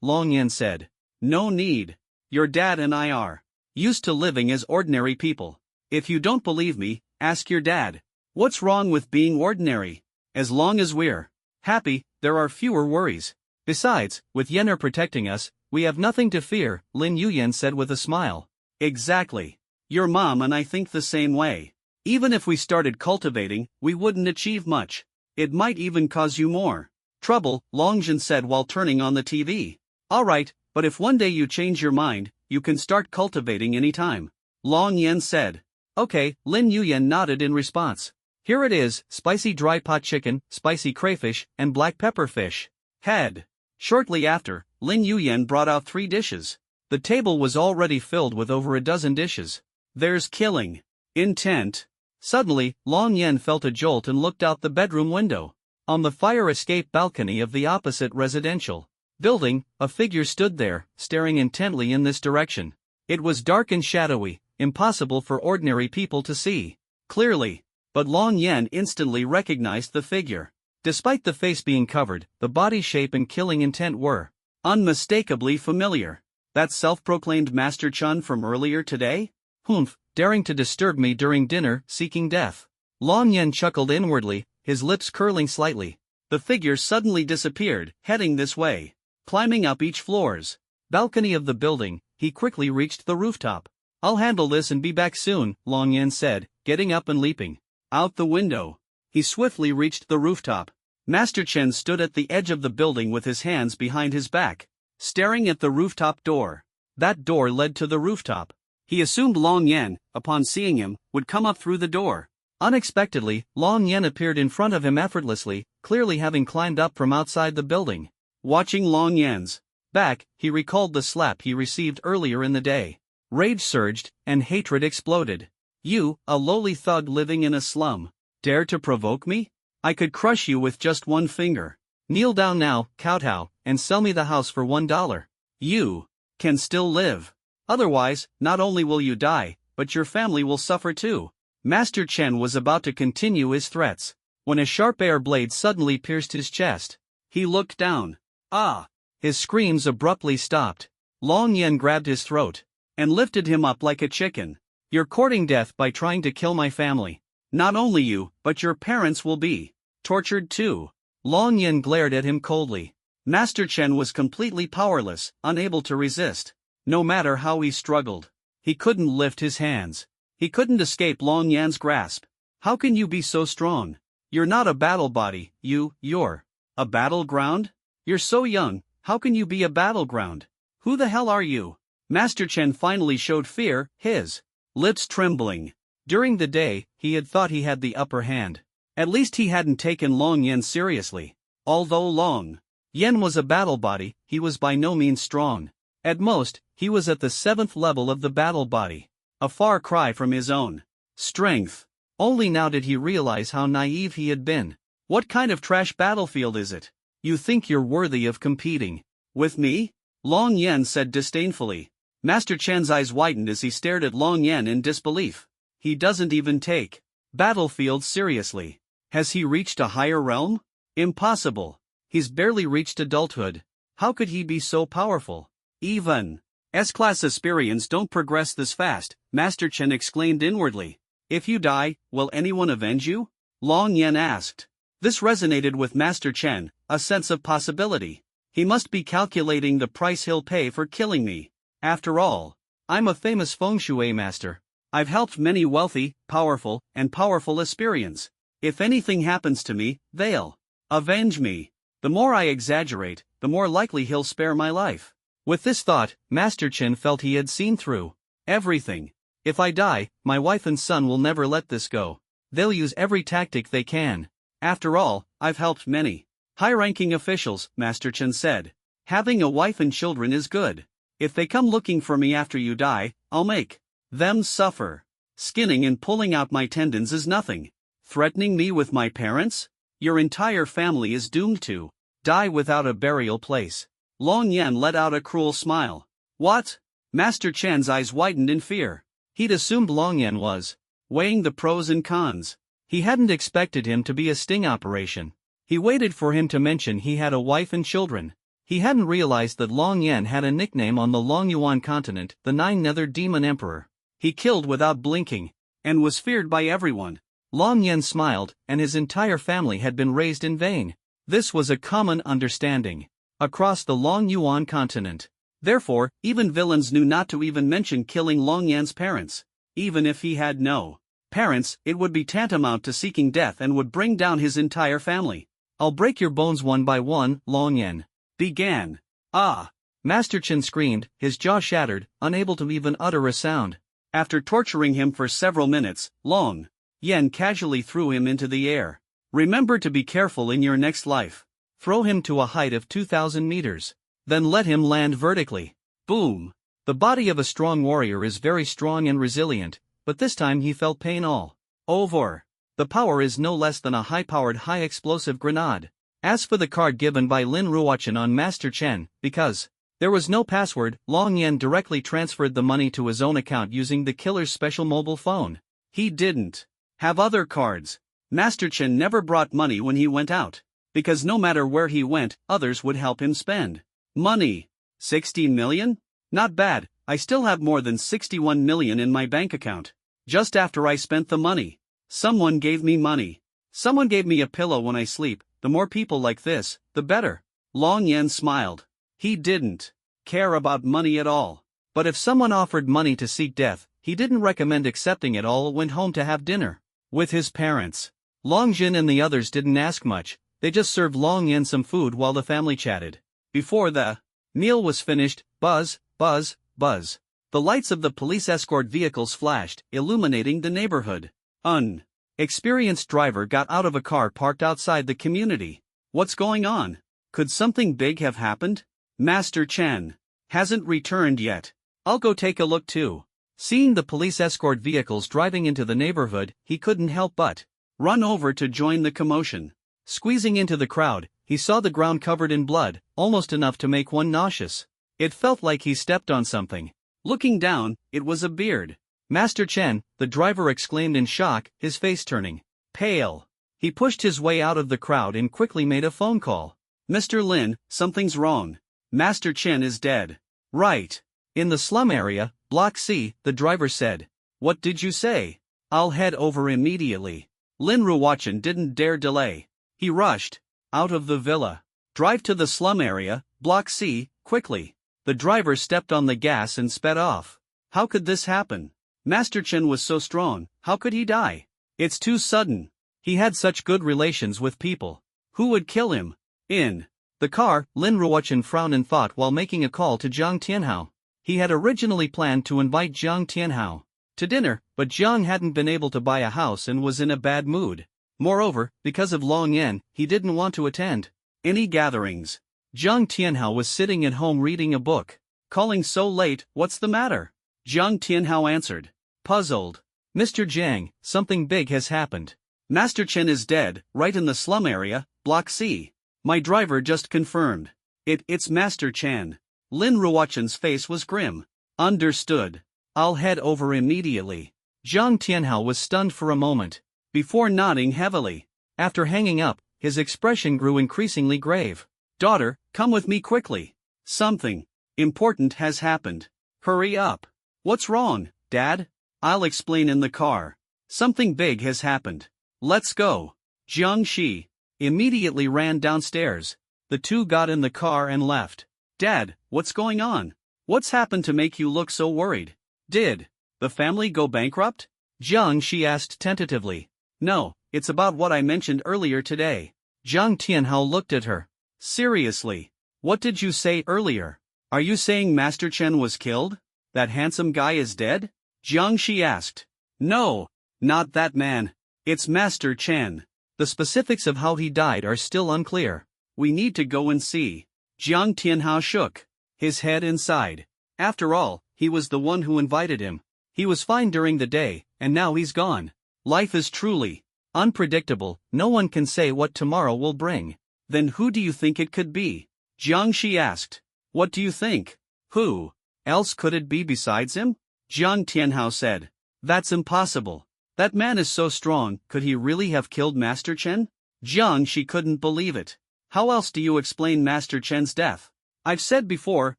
Long Yan said. No need. Your dad and I are used to living as ordinary people. If you don't believe me, ask your dad. What's wrong with being ordinary? As long as we're happy, there are fewer worries. Besides, with Yenner protecting us, we have nothing to fear, Lin Yuyan said with a smile. Exactly. Your mom and I think the same way. Even if we started cultivating, we wouldn't achieve much. It might even cause you more trouble, Longjin said while turning on the TV. Alright, but if one day you change your mind, you can start cultivating anytime. Long Yan said. Okay, Lin Yuyan nodded in response. Here it is, spicy dry pot chicken, spicy crayfish, and black pepper fish head. Shortly after, Lin Yuyan brought out 3 dishes. The table was already filled with over a dozen dishes. There's killing intent. Suddenly, Long Yan felt a jolt and looked out the bedroom window. On the fire escape balcony of the opposite residential building, a figure stood there, staring intently in this direction. It was dark and shadowy, impossible for ordinary people to see clearly. But Long Yan instantly recognized the figure. Despite the face being covered, the body shape and killing intent were unmistakably familiar. That self-proclaimed Master Chun from earlier today? Humph, daring to disturb me during dinner, seeking death. Long Yen chuckled inwardly, his lips curling slightly. The figure suddenly disappeared, heading this way. Climbing up each floor's balcony of the building, he quickly reached the rooftop. I'll handle this and be back soon, Long Yen said, getting up and leaping out the window. He swiftly reached the rooftop. Master Chen stood at the edge of the building with his hands behind his back, staring at the rooftop door. That door led to the rooftop. He assumed Long Yen, upon seeing him, would come up through the door. Unexpectedly, Long Yen appeared in front of him effortlessly, clearly having climbed up from outside the building. Watching Long Yen's back, he recalled the slap he received earlier in the day. Rage surged, and hatred exploded. You, a lowly thug living in a slum, dare to provoke me? I could crush you with just one finger. Kneel down now, kowtow, and sell me the house for $1. You can still live. Otherwise, not only will you die, but your family will suffer too. Master Chen was about to continue his threats, when a sharp air blade suddenly pierced his chest. He looked down. Ah! His screams abruptly stopped. Long Yen grabbed his throat and lifted him up like a chicken. You're courting death by trying to kill my family. Not only you, but your parents will be tortured too. Long Yen glared at him coldly. Master Chen was completely powerless, unable to resist. No matter how he struggled, he couldn't lift his hands. He couldn't escape Long Yan's grasp. How can you be so strong? You're not a battle body, you're a battleground? You're so young, how can you be a battleground? Who the hell are you? Master Chen finally showed fear, his lips trembling. During the day, he had thought he had the upper hand. At least he hadn't taken Long Yen seriously. Although Long Yen was a battle body, he was by no means strong. At most, he was at the 7th level of the battle body. A far cry from his own strength. Only now did he realize how naive he had been. What kind of trash battlefield is it? You think you're worthy of competing with me? Long Yen said disdainfully. Master Chen's eyes widened as he stared at Long Yen in disbelief. He doesn't even take battlefields seriously. Has he reached a higher realm? Impossible. He's barely reached adulthood. How could he be so powerful? Even S-class Aspirians don't progress this fast, Master Chen exclaimed inwardly. If you die, will anyone avenge you? Long Yen asked. This resonated with Master Chen, a sense of possibility. He must be calculating the price he'll pay for killing me. After all, I'm a famous feng shui master. I've helped many wealthy, powerful Aspirians. If anything happens to me, they'll avenge me. The more I exaggerate, the more likely he'll spare my life. With this thought, Master Chen felt he had seen through everything. If I die, my wife and son will never let this go. They'll use every tactic they can. After all, I've helped many high-ranking officials, Master Chen said. Having a wife and children is good. If they come looking for me after you die, I'll make them suffer. Skinning and pulling out my tendons is nothing. Threatening me with my parents? Your entire family is doomed to die without a burial place. Long Yen let out a cruel smile. What? Master Chen's eyes widened in fear. He'd assumed Long Yen was weighing the pros and cons. He hadn't expected him to be a sting operation. He waited for him to mention he had a wife and children. He hadn't realized that Long Yen had a nickname on the Long Yuan continent, the Nine-Nethered Demon Emperor. He killed without blinking, and was feared by everyone. Long Yen smiled, and his entire family had been raised in vain. This was a common understanding across the Long Yuan continent. Therefore, even villains knew not to even mention killing Long Yan's parents. Even if he had no parents, it would be tantamount to seeking death and would bring down his entire family. I'll break your bones one by one, Long Yen began. Ah! Master Chen screamed, his jaw shattered, unable to even utter a sound. After torturing him for several minutes, Long Yen casually threw him into the air. Remember to be careful in your next life. Throw him to a height of 2,000 meters. Then let him land vertically. Boom! The body of a strong warrior is very strong and resilient, but this time he felt pain all over. The power is no less than a high-powered high-explosive grenade. As for the card given by Lin Ruochen on Master Chen, because there was no password, Long Yen directly transferred the money to his own account using the killer's special mobile phone. He didn't have other cards. Master Chen never brought money when he went out, because no matter where he went, others would help him spend money. 16 million? Not bad, I still have more than 61 million in my bank account. Just after I spent the money. Someone gave me money. Someone gave me a pillow when I sleep. The more people like this, the better. Long Yen smiled. He didn't care about money at all. But if someone offered money to seek death, he didn't recommend accepting it all. Went home to have dinner with his parents. Long Jin and the others didn't ask much, they just served Long Yen some food while the family chatted. Before the meal was finished, buzz, buzz, buzz. The lights of the police escort vehicles flashed, illuminating the neighborhood. An experienced driver got out of a car parked outside the community. What's going on? Could something big have happened? Master Chen hasn't returned yet. I'll go take a look too. Seeing the police escort vehicles driving into the neighborhood, he couldn't help but run over to join the commotion. Squeezing into the crowd, he saw the ground covered in blood, almost enough to make one nauseous. It felt like he stepped on something. Looking down, it was a beard. Master Chen, the driver exclaimed in shock, his face turning pale. He pushed his way out of the crowd and quickly made a phone call. Mr. Lin, something's wrong. Master Chen is dead. Right. In the slum area, Block C, the driver said. What did you say? I'll head over immediately. Lin Ruochen didn't dare delay. He rushed out of the villa. Drive to the slum area, Block C, quickly. The driver stepped on the gas and sped off. How could this happen? Master Chen was so strong, how could he die? It's too sudden. He had such good relations with people. Who would kill him? In the car, Lin Ruochen frowned in thought while making a call to Jiang Tianhao. He had originally planned to invite Jiang Tianhao to dinner, but Jiang hadn't been able to buy a house and was in a bad mood. Moreover, because of Long Yen, he didn't want to attend any gatherings. Jiang Tianhao was sitting at home reading a book. Calling so late, what's the matter? Jiang Tianhao answered. Puzzled. Mr. Jiang, something big has happened. Master Chen is dead, right in the slum area, Block C. My driver just confirmed. It's Master Chen. Lin Ruochen's face was grim. Understood. I'll head over immediately. Jiang Tianhao was stunned for a moment, before nodding heavily. After hanging up, his expression grew increasingly grave. Daughter, come with me quickly. Something important has happened. Hurry up. What's wrong, Dad? I'll explain in the car. Something big has happened. Let's go. Jiang Shi immediately ran downstairs. The two got in the car and left. Dad, what's going on? What's happened to make you look so worried? Did the family go bankrupt? Jiang Shi asked tentatively. No, it's about what I mentioned earlier today. Jiang Tianhao looked at her. Seriously? What did you say earlier? Are you saying Master Chen was killed? That handsome guy is dead? Jiang Shi asked. No, not that man. It's Master Chen. The specifics of how he died are still unclear. We need to go and see. Jiang Tianhao shook his head inside. After all, he was the one who invited him. He was fine during the day, and now he's gone. Life is truly unpredictable, no one can say what tomorrow will bring. Then who do you think it could be? Jiang Shi asked. What do you think? Who else could it be besides him? Jiang Tianhao said. That's impossible. That man is so strong, could he really have killed Master Chen? Jiang Shi couldn't believe it. How else do you explain Master Chen's death? I've said before,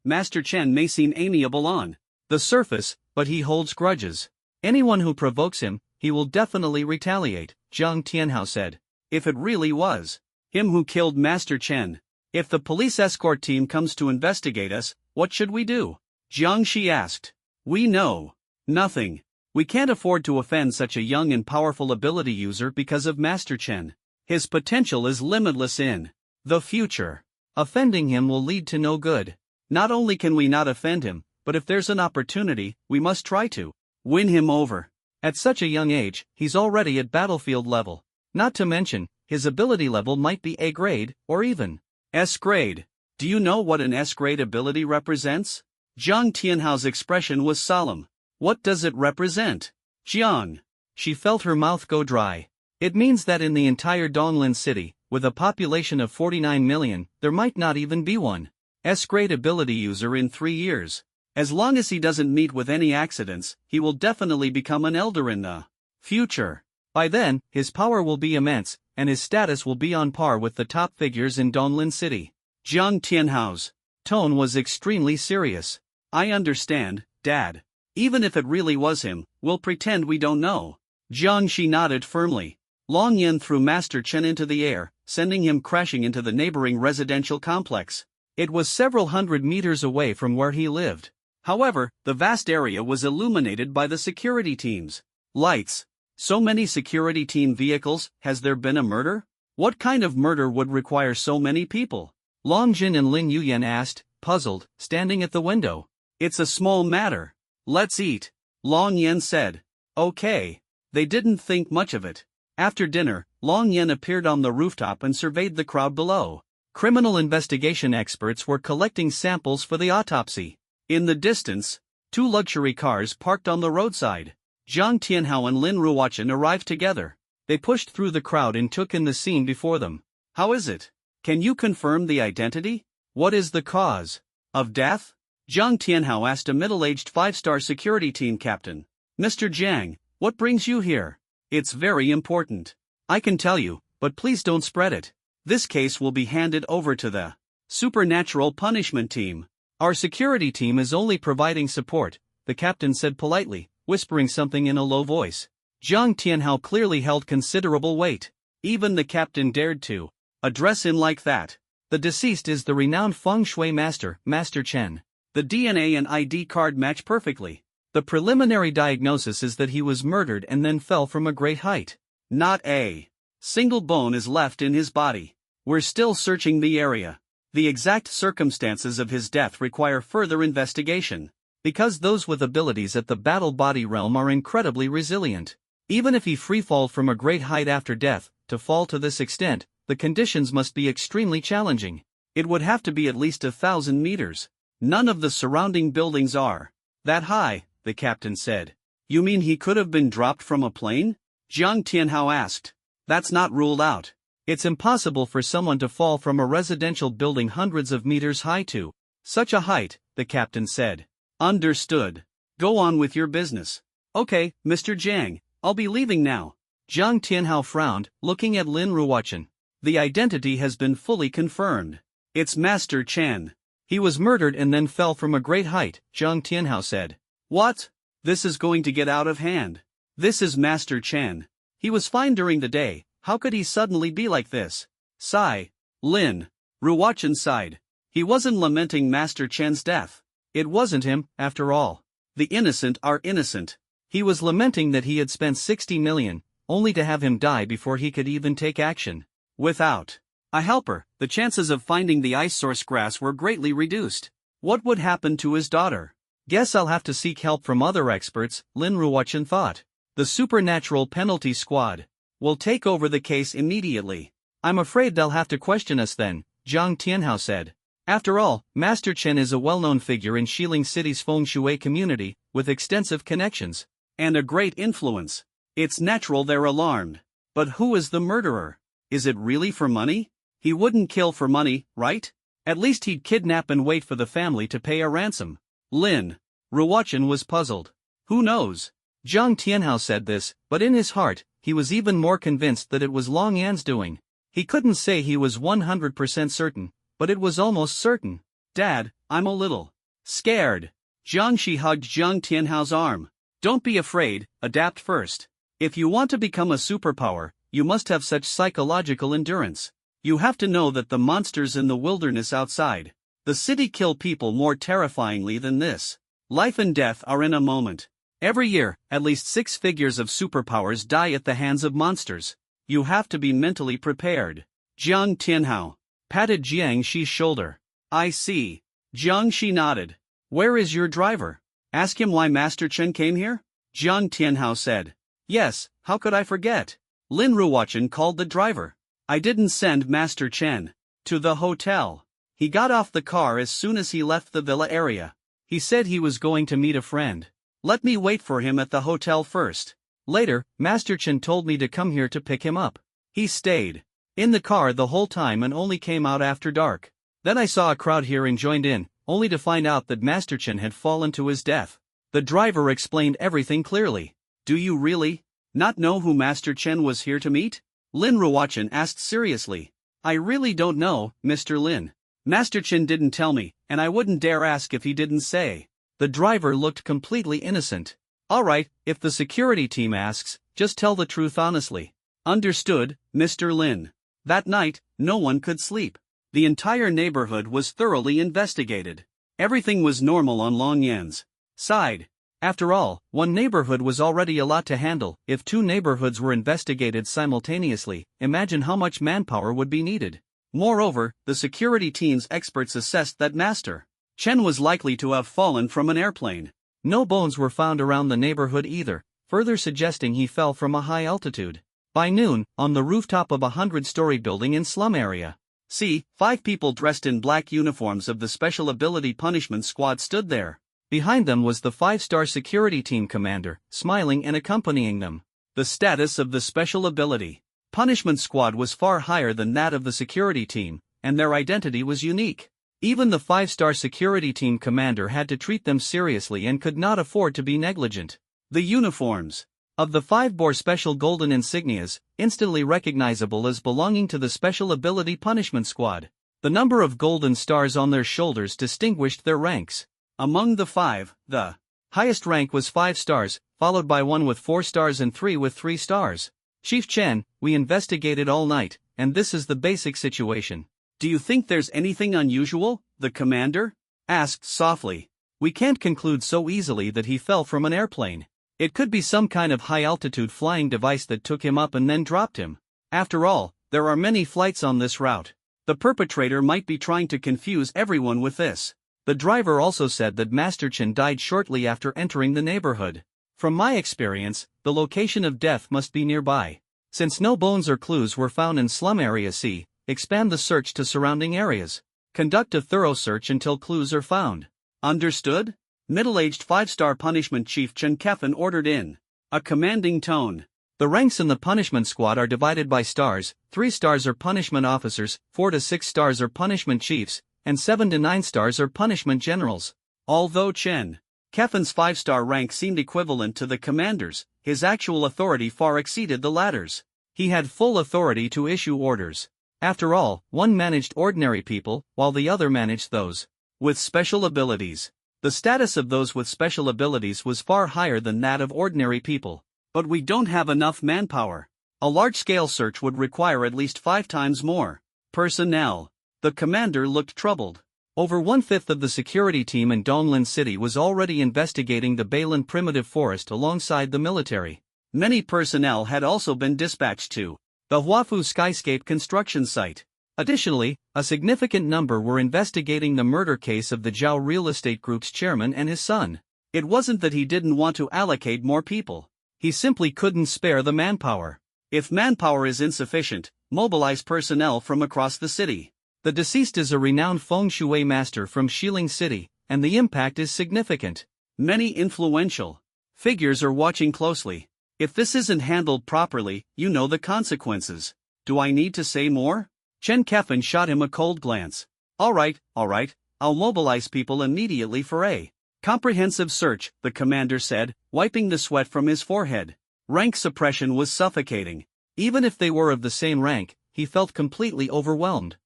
Master Chen may seem amiable on the surface, but he holds grudges. Anyone who provokes him, he will definitely retaliate, Jiang Tianhao said. If it really was him who killed Master Chen, if the police escort team comes to investigate us, what should we do? Jiang Shi asked. We know nothing. We can't afford to offend such a young and powerful ability user because of Master Chen. His potential is limitless in the future. Offending him will lead to no good. Not only can we not offend him, but if there's an opportunity, we must try to win him over. At such a young age, he's already at battlefield level. Not to mention, his ability level might be A grade, or even S grade. Do you know what an S grade ability represents? Jiang Tianhao's expression was solemn. What does it represent? Jiang. She felt her mouth go dry. It means that in the entire Donglin city, with a population of 49 million, there might not even be one S-grade ability user in 3 years. As long as he doesn't meet with any accidents, he will definitely become an elder in the future. By then, his power will be immense, and his status will be on par with the top figures in Donglin city. Jiang Tianhao's tone was extremely serious. I understand, Dad. Even if it really was him, we'll pretend we don't know. Jiang Shi nodded firmly. Long Yan threw Master Chen into the air, sending him crashing into the neighboring residential complex. It was several hundred meters away from where he lived. However, the vast area was illuminated by the security team's lights. So many security team vehicles, has there been a murder? What kind of murder would require so many people? Long Jin and Lin Yuyan asked, puzzled, standing at the window. It's a small matter. Let's eat, Long Yan said. Okay. They didn't think much of it. After dinner, Long Yan appeared on the rooftop and surveyed the crowd below. Criminal investigation experts were collecting samples for the autopsy. In the distance, 2 luxury cars parked on the roadside. Zhang Tianhao and Lin Ruochen arrived together. They pushed through the crowd and took in the scene before them. How is it? Can you confirm the identity? What is the cause of death? Zhang Tianhao asked a middle-aged 5-star security team captain. Mr. Jiang, what brings you here? It's very important. I can tell you, but please don't spread it. This case will be handed over to the supernatural punishment team. Our security team is only providing support, the captain said politely, whispering something in a low voice. Zhang Tianhao clearly held considerable weight. Even the captain dared to address him like that. The deceased is the renowned feng shui master, Master Chen. The DNA and ID card match perfectly. The preliminary diagnosis is that he was murdered and then fell from a great height. Not a single bone is left in his body. We're still searching the area. The exact circumstances of his death require further investigation. Because those with abilities at the battle body realm are incredibly resilient. Even if he freefalled from a great height after death, to fall to this extent, the conditions must be extremely challenging. It would have to be at least 1,000 meters. None of the surrounding buildings are that high, the captain said. You mean he could have been dropped from a plane? Jiang Tianhao asked. That's not ruled out. It's impossible for someone to fall from a residential building hundreds of meters high to such a height, the captain said. Understood. Go on with your business. Okay, Mr. Jiang, I'll be leaving now. Jiang Tianhao frowned, looking at Lin Ruochen. The identity has been fully confirmed. It's Master Chen. He was murdered and then fell from a great height, Jiang Tianhao said. What? This is going to get out of hand. This is Master Chen. He was fine during the day, how could he suddenly be like this? Sigh. Lin Ruochen sighed. He wasn't lamenting Master Chen's death. It wasn't him, after all. The innocent are innocent. He was lamenting that he had spent 60 million, only to have him die before he could even take action. Without a helper, the chances of finding the ice source grass were greatly reduced. What would happen to his daughter? Guess I'll have to seek help from other experts, Lin Ruochen thought. The supernatural penalty squad will take over the case immediately. I'm afraid they'll have to question us then, Zhang Tianhao said. After all, Master Chen is a well-known figure in Xiling City's feng shui community, with extensive connections and a great influence. It's natural they're alarmed. But who is the murderer? Is it really for money? He wouldn't kill for money, right? At least he'd kidnap and wait for the family to pay a ransom. Lin Ruochen was puzzled. Who knows? Zhang Tianhao said this, but in his heart, he was even more convinced that it was Long Yan's doing. He couldn't say he was 100% certain, but it was almost certain. Dad, I'm a little scared. Jiang Shi hugged Zhang Tianhao's arm. Don't be afraid, adapt first. If you want to become a superpower, you must have such psychological endurance. You have to know that the monsters in the wilderness outside the city kill people more terrifyingly than this. Life and death are in a moment. Every year, at least 6 figures of superpowers die at the hands of monsters. You have to be mentally prepared. Jiang Tianhao patted Jiang Shi's shoulder. I see. Jiang Shi nodded. Where is your driver? Ask him why Master Chen came here? Jiang Tianhao said. Yes, how could I forget? Lin Ruochen called the driver. I didn't send Master Chen to the hotel. He got off the car as soon as he left the villa area. He said he was going to meet a friend. Let me wait for him at the hotel first. Later, Master Chen told me to come here to pick him up. He stayed in the car the whole time and only came out after dark. Then I saw a crowd here and joined in, only to find out that Master Chen had fallen to his death. The driver explained everything clearly. Do you really not know who Master Chen was here to meet? Lin Ruochen asked seriously. I really don't know, Mr. Lin. Master Chen didn't tell me, and I wouldn't dare ask if he didn't say. The driver looked completely innocent. Alright, if the security team asks, just tell the truth honestly. Understood, Mr. Lin. That night, no one could sleep. The entire neighborhood was thoroughly investigated. Everything was normal on Long Yan's side. After all, one neighborhood was already a lot to handle. If two neighborhoods were investigated simultaneously, imagine how much manpower would be needed. Moreover, the security team's experts assessed that Master Chen was likely to have fallen from an airplane. No bones were found around the neighborhood either, further suggesting he fell from a high altitude. By noon, on the rooftop of a 100-story building in slum area, 5 people dressed in black uniforms of the Special Ability Punishment Squad stood there. Behind them was the 5-star security team commander, smiling and accompanying them. The status of the Special Ability Punishment Squad was far higher than that of the security team, and their identity was unique. Even the 5-star security team commander had to treat them seriously and could not afford to be negligent. The uniforms of the 5 bore special golden insignias, instantly recognizable as belonging to the Special Ability Punishment Squad. The number of golden stars on their shoulders distinguished their ranks. Among the 5, the highest rank was 5 stars, followed by 1 with 4 stars and 3 with 3 stars. Chief Chen, we investigated all night, and this is the basic situation. Do you think there's anything unusual? The commander asked softly. We can't conclude so easily that he fell from an airplane. It could be some kind of high-altitude flying device that took him up and then dropped him. After all, there are many flights on this route. The perpetrator might be trying to confuse everyone with this. The driver also said that Master Chen died shortly after entering the neighborhood. From my experience, the location of death must be nearby. Since no bones or clues were found in slum area C, expand the search to surrounding areas. Conduct a thorough search until clues are found. Understood? Middle-aged 5-star punishment chief Chen Kefan ordered in a commanding tone. The ranks in the punishment squad are divided by stars. 3 stars are punishment officers, 4 to 6 stars are punishment chiefs, and 7 to 9 stars are punishment generals. Although Chen Kefan's 5-star rank seemed equivalent to the commander's, his actual authority far exceeded the latter's. He had full authority to issue orders. After all, one managed ordinary people, while the other managed those with special abilities. The status of those with special abilities was far higher than that of ordinary people. But we don't have enough manpower. A large-scale search would require at least 5 times more personnel. The commander looked troubled. Over 1/5 of the security team in Donglin City was already investigating the Bailin primitive forest alongside the military. Many personnel had also been dispatched to the Huafu skyscape construction site. Additionally, a significant number were investigating the murder case of the Zhao Real Estate Group's chairman and his son. It wasn't that he didn't want to allocate more people. He simply couldn't spare the manpower. If manpower is insufficient, mobilize personnel from across the city. The deceased is a renowned feng shui master from Xiling City, and the impact is significant. Many influential figures are watching closely. If this isn't handled properly, you know the consequences. Do I need to say more? Chen Kefan shot him a cold glance. Alright, I'll mobilize people immediately for a comprehensive search, the commander said, wiping the sweat from his forehead. Rank suppression was suffocating. Even if they were of the same rank, he felt completely overwhelmed.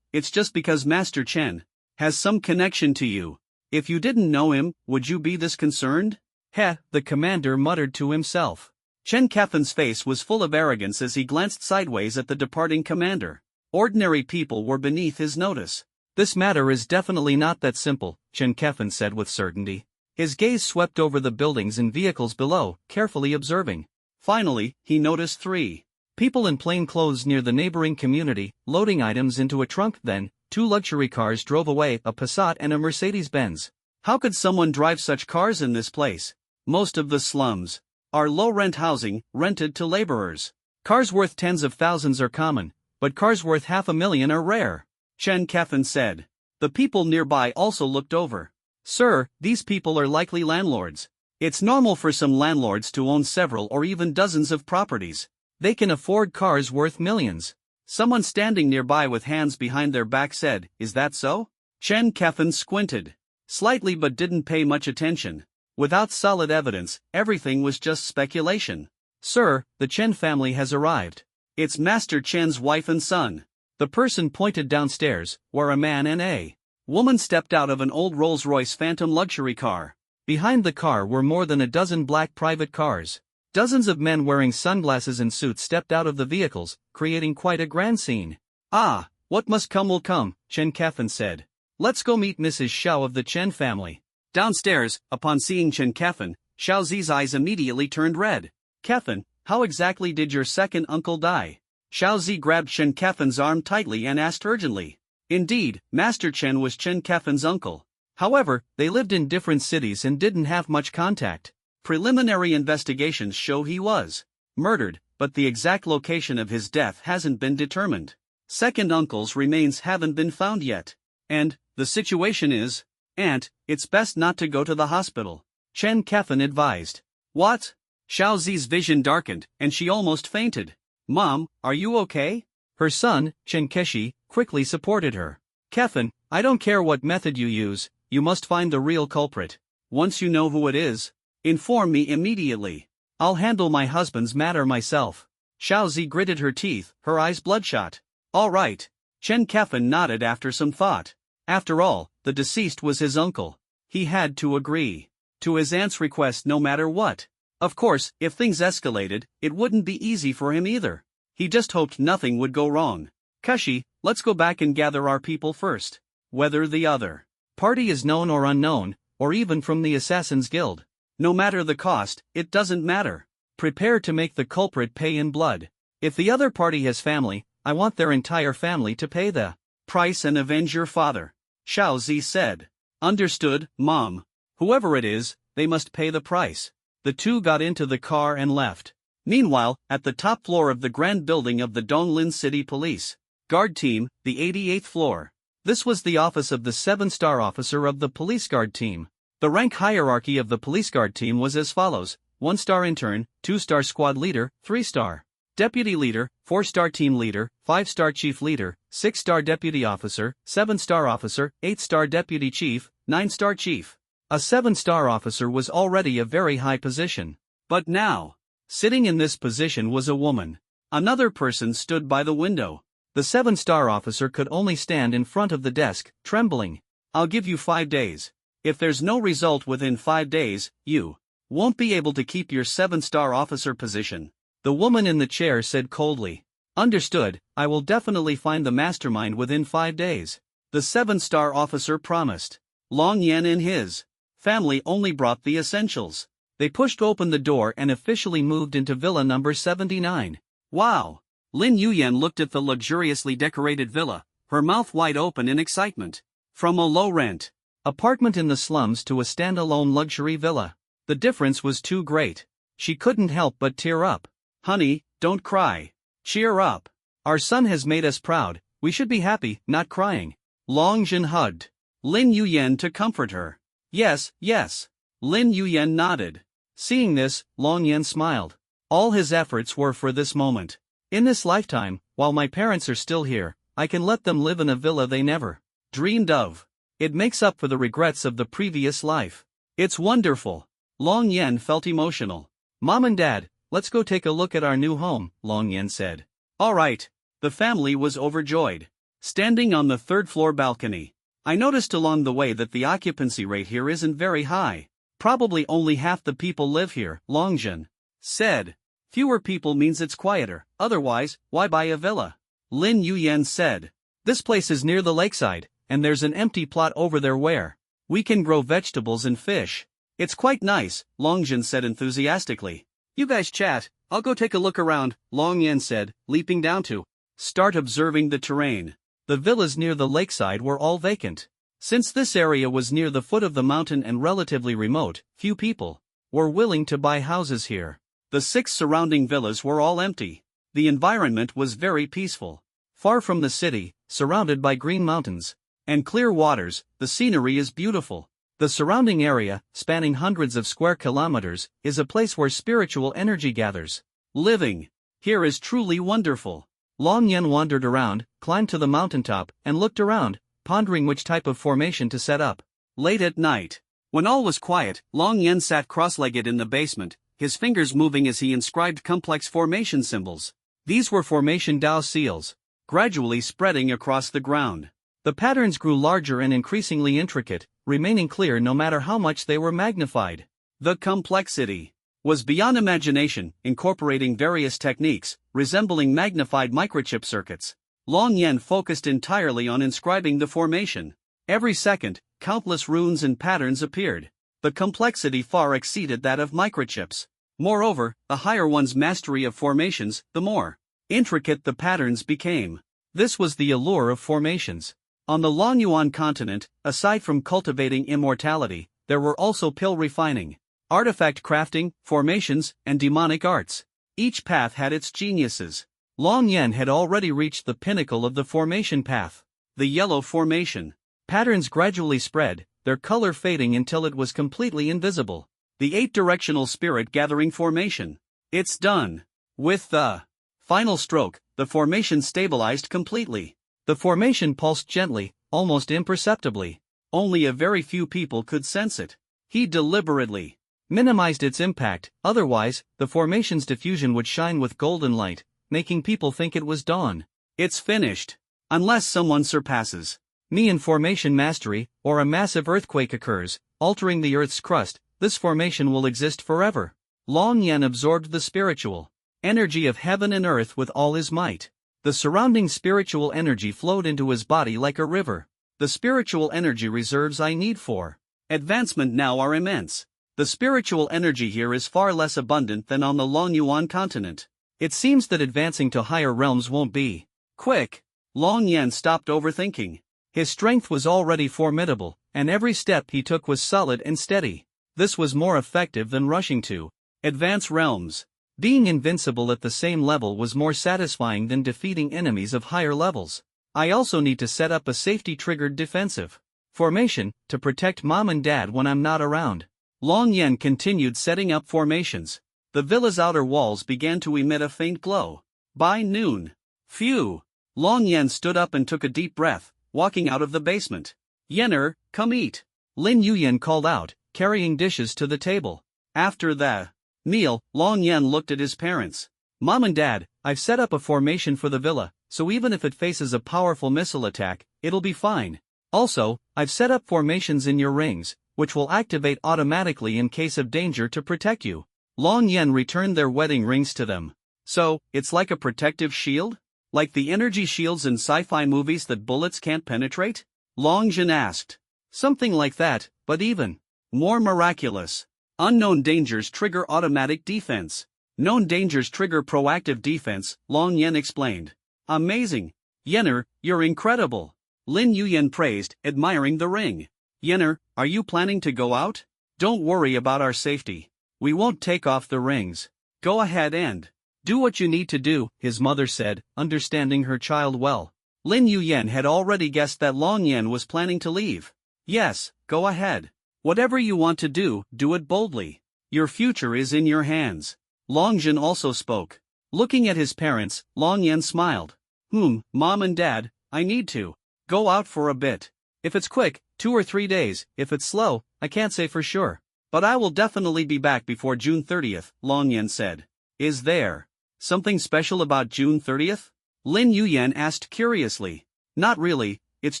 It's just because Master Chen has some connection to you. If you didn't know him, would you be this concerned? The commander muttered to himself. Chen Kefan's face was full of arrogance as he glanced sideways at the departing commander. Ordinary people were beneath his notice. This matter is definitely not that simple, Chen Kefan said with certainty. His gaze swept over the buildings and vehicles below, carefully observing. Finally, he noticed 3 people in plain clothes near the neighboring community, loading items into a trunk. Then, 2 luxury cars drove away, a Passat and a Mercedes-Benz. How could someone drive such cars in this place? Most of the slums are low-rent housing, rented to laborers. Cars worth tens of thousands are common, but cars worth $500,000 are rare, Chen Kefan said. The people nearby also looked over. Sir, these people are likely landlords. It's normal for some landlords to own several or even dozens of properties. They can afford cars worth millions. Someone standing nearby with hands behind their back said, Is that so? Chen Kefan squinted slightly but didn't pay much attention. Without solid evidence, everything was just speculation. Sir, the Chen family has arrived. It's Master Chen's wife and son. The person pointed downstairs, where a man and a Woman stepped out of an old Rolls-Royce Phantom luxury car. Behind the car were more than a dozen black private cars. Dozens of men wearing sunglasses and suits stepped out of the vehicles, creating quite a grand scene. "Ah, what must come will come," Chen Kefan said. "Let's go meet Mrs. Xiao of the Chen family." Downstairs, upon seeing Chen Kefan, Xiao Zi's eyes immediately turned red. "Kefan, how exactly did your second uncle die?" Xiao Zi grabbed Chen Kefan's arm tightly and asked urgently. Indeed, Master Chen was Chen Kefan's uncle. However, they lived in different cities and didn't have much contact. Preliminary investigations show he was murdered, but the exact location of his death hasn't been determined. Second uncle's remains haven't been found yet. And, the situation is, Aunt, it's best not to go to the hospital, Chen Kefan advised. What? Xiao Zi's vision darkened, and she almost fainted. Mom, are you okay? Her son, Chen Keshi, quickly supported her. Kefan, I don't care what method you use, you must find the real culprit. Once you know who it is, inform me immediately. I'll handle my husband's matter myself. Xiao Zi gritted her teeth, her eyes bloodshot. All right. Chen Kefan nodded after some thought. After all, the deceased was his uncle. He had to agree to his aunt's request no matter what. Of course, if things escalated, it wouldn't be easy for him either. He just hoped nothing would go wrong. Keshi, let's go back and gather our people first. Whether the other party is known or unknown, or even from the Assassin's Guild. No matter the cost, it doesn't matter. Prepare to make the culprit pay in blood. If the other party has family, I want their entire family to pay the price and avenge your father, Xiao Zi said. Understood, Mom. Whoever it is, they must pay the price. The two got into the car and left. Meanwhile, at the top floor of the grand building of the Donglin City Police Guard Team, the 88th floor. This was the office of the 7-star officer of the police guard team. The rank hierarchy of the police guard team was as follows: 1-star intern, 2-star squad leader, 3-star deputy leader, 4-star team leader, 5-star chief leader, 6-star deputy officer, 7-star officer, 8-star deputy chief, 9-star chief. A 7-star officer was already a very high position. But now, sitting in this position was a woman. Another person stood by the window. The 7-star officer could only stand in front of the desk, trembling. I'll give you 5 days. If there's no result within 5 days, you won't be able to keep your 7-star officer position. The woman in the chair said coldly. Understood, I will definitely find the mastermind within 5 days. The 7-star officer promised. Long Yan and his family only brought the essentials. They pushed open the door and officially moved into villa number 79. Wow! Lin Yuyan looked at the luxuriously decorated villa, her mouth wide open in excitement. From a low-rent apartment in the slums to a standalone luxury villa, the difference was too great. She couldn't help but tear up. Honey, don't cry. Cheer up. Our son has made us proud, we should be happy, not crying. Long Jin hugged Lin Yuyan to comfort her. Yes, yes. Lin Yuyan nodded. Seeing this, Long Yan smiled. All his efforts were for this moment. In this lifetime, while my parents are still here, I can let them live in a villa they never dreamed of. It makes up for the regrets of the previous life. It's wonderful. Long Yan felt emotional. Mom and Dad, let's go take a look at our new home, Long Yan said. All right. The family was overjoyed. Standing on the 3rd-floor balcony, I noticed along the way that the occupancy rate here isn't very high. Probably only half the people live here, Longjin said. Fewer people means it's quieter, otherwise, why buy a villa? Lin Yuyan said. This place is near the lakeside, and there's an empty plot over there where we can grow vegetables and fish. It's quite nice, Longjin said enthusiastically. You guys chat, I'll go take a look around, Long Yan said, leaping down to start observing the terrain. The villas near the lakeside were all vacant. Since this area was near the foot of the mountain and relatively remote, few people were willing to buy houses here. The 6 surrounding villas were all empty. The environment was very peaceful. Far from the city, surrounded by green mountains and clear waters, the scenery is beautiful. The surrounding area, spanning hundreds of square kilometers, is a place where spiritual energy gathers. Living here is truly wonderful. Long Yan wandered around, climbed to the mountaintop, and looked around, pondering which type of formation to set up. Late at night, when all was quiet, Long Yan sat cross-legged in the basement, his fingers moving as he inscribed complex formation symbols. These were formation Dao seals, gradually spreading across the ground. The patterns grew larger and increasingly intricate, remaining clear no matter how much they were magnified. The complexity was beyond imagination, incorporating various techniques, resembling magnified microchip circuits. Long Yen focused entirely on inscribing the formation. Every second, countless runes and patterns appeared. The complexity far exceeded that of microchips. Moreover, the higher one's mastery of formations, the more intricate the patterns became. This was the allure of formations. On the Longyuan continent, aside from cultivating immortality, there were also pill refining, artifact crafting, formations, and demonic arts. Each path had its geniuses. Long Yen had already reached the pinnacle of the formation path. The yellow formation. Patterns gradually spread, their color fading until it was completely invisible. The 8-directional spirit gathering formation. It's done. With the final stroke, the formation stabilized completely. The formation pulsed gently, almost imperceptibly. Only a very few people could sense it. He deliberately minimized its impact, otherwise, the formation's diffusion would shine with golden light, making people think it was dawn. It's finished. Unless someone surpasses me in formation mastery, or a massive earthquake occurs, altering the Earth's crust, this formation will exist forever. Long Yen absorbed the spiritual energy of heaven and earth with all his might. The surrounding spiritual energy flowed into his body like a river. The spiritual energy reserves I need for advancement now are immense. The spiritual energy here is far less abundant than on the Longyuan continent. It seems that advancing to higher realms won't be quick. Long Yen stopped overthinking. His strength was already formidable, and every step he took was solid and steady. This was more effective than rushing to advance realms. Being invincible at the same level was more satisfying than defeating enemies of higher levels. I also need to set up a safety-triggered defensive formation to protect mom and dad when I'm not around. Long Yen continued setting up formations. The villa's outer walls began to emit a faint glow. By noon. Phew! Long Yen stood up and took a deep breath, walking out of the basement. Yenner, come eat. Lin Yuyen called out, carrying dishes to the table. After the meal, Long Yen looked at his parents. Mom and Dad, I've set up a formation for the villa, so even if it faces a powerful missile attack, it'll be fine. Also, I've set up formations in your rings, which will activate automatically in case of danger to protect you. Long Yen returned their wedding rings to them. So, it's like a protective shield? Like the energy shields in sci-fi movies that bullets can't penetrate? Long Yen asked. Something like that, but even more miraculous. Unknown dangers trigger automatic defense. Known dangers trigger proactive defense, Long Yen explained. Amazing. Yenner, you're incredible. Lin Yuyen praised, admiring the ring. Yenner, are you planning to go out? Don't worry about our safety. We won't take off the rings. Go ahead and do what you need to do, his mother said, understanding her child well. Lin Yuyen had already guessed that Long Yen was planning to leave. Yes, go ahead. Whatever you want to do it boldly. Your future is in your hands. Long Yen also spoke. Looking at his parents, Long Yen smiled. Mom and Dad, I need to go out for a bit. If it's quick, 2 or 3 days, if it's slow, I can't say for sure. But I will definitely be back before June 30th, Long Yen said. Is there something special about June 30th? Lin Yuyen asked curiously. Not really, it's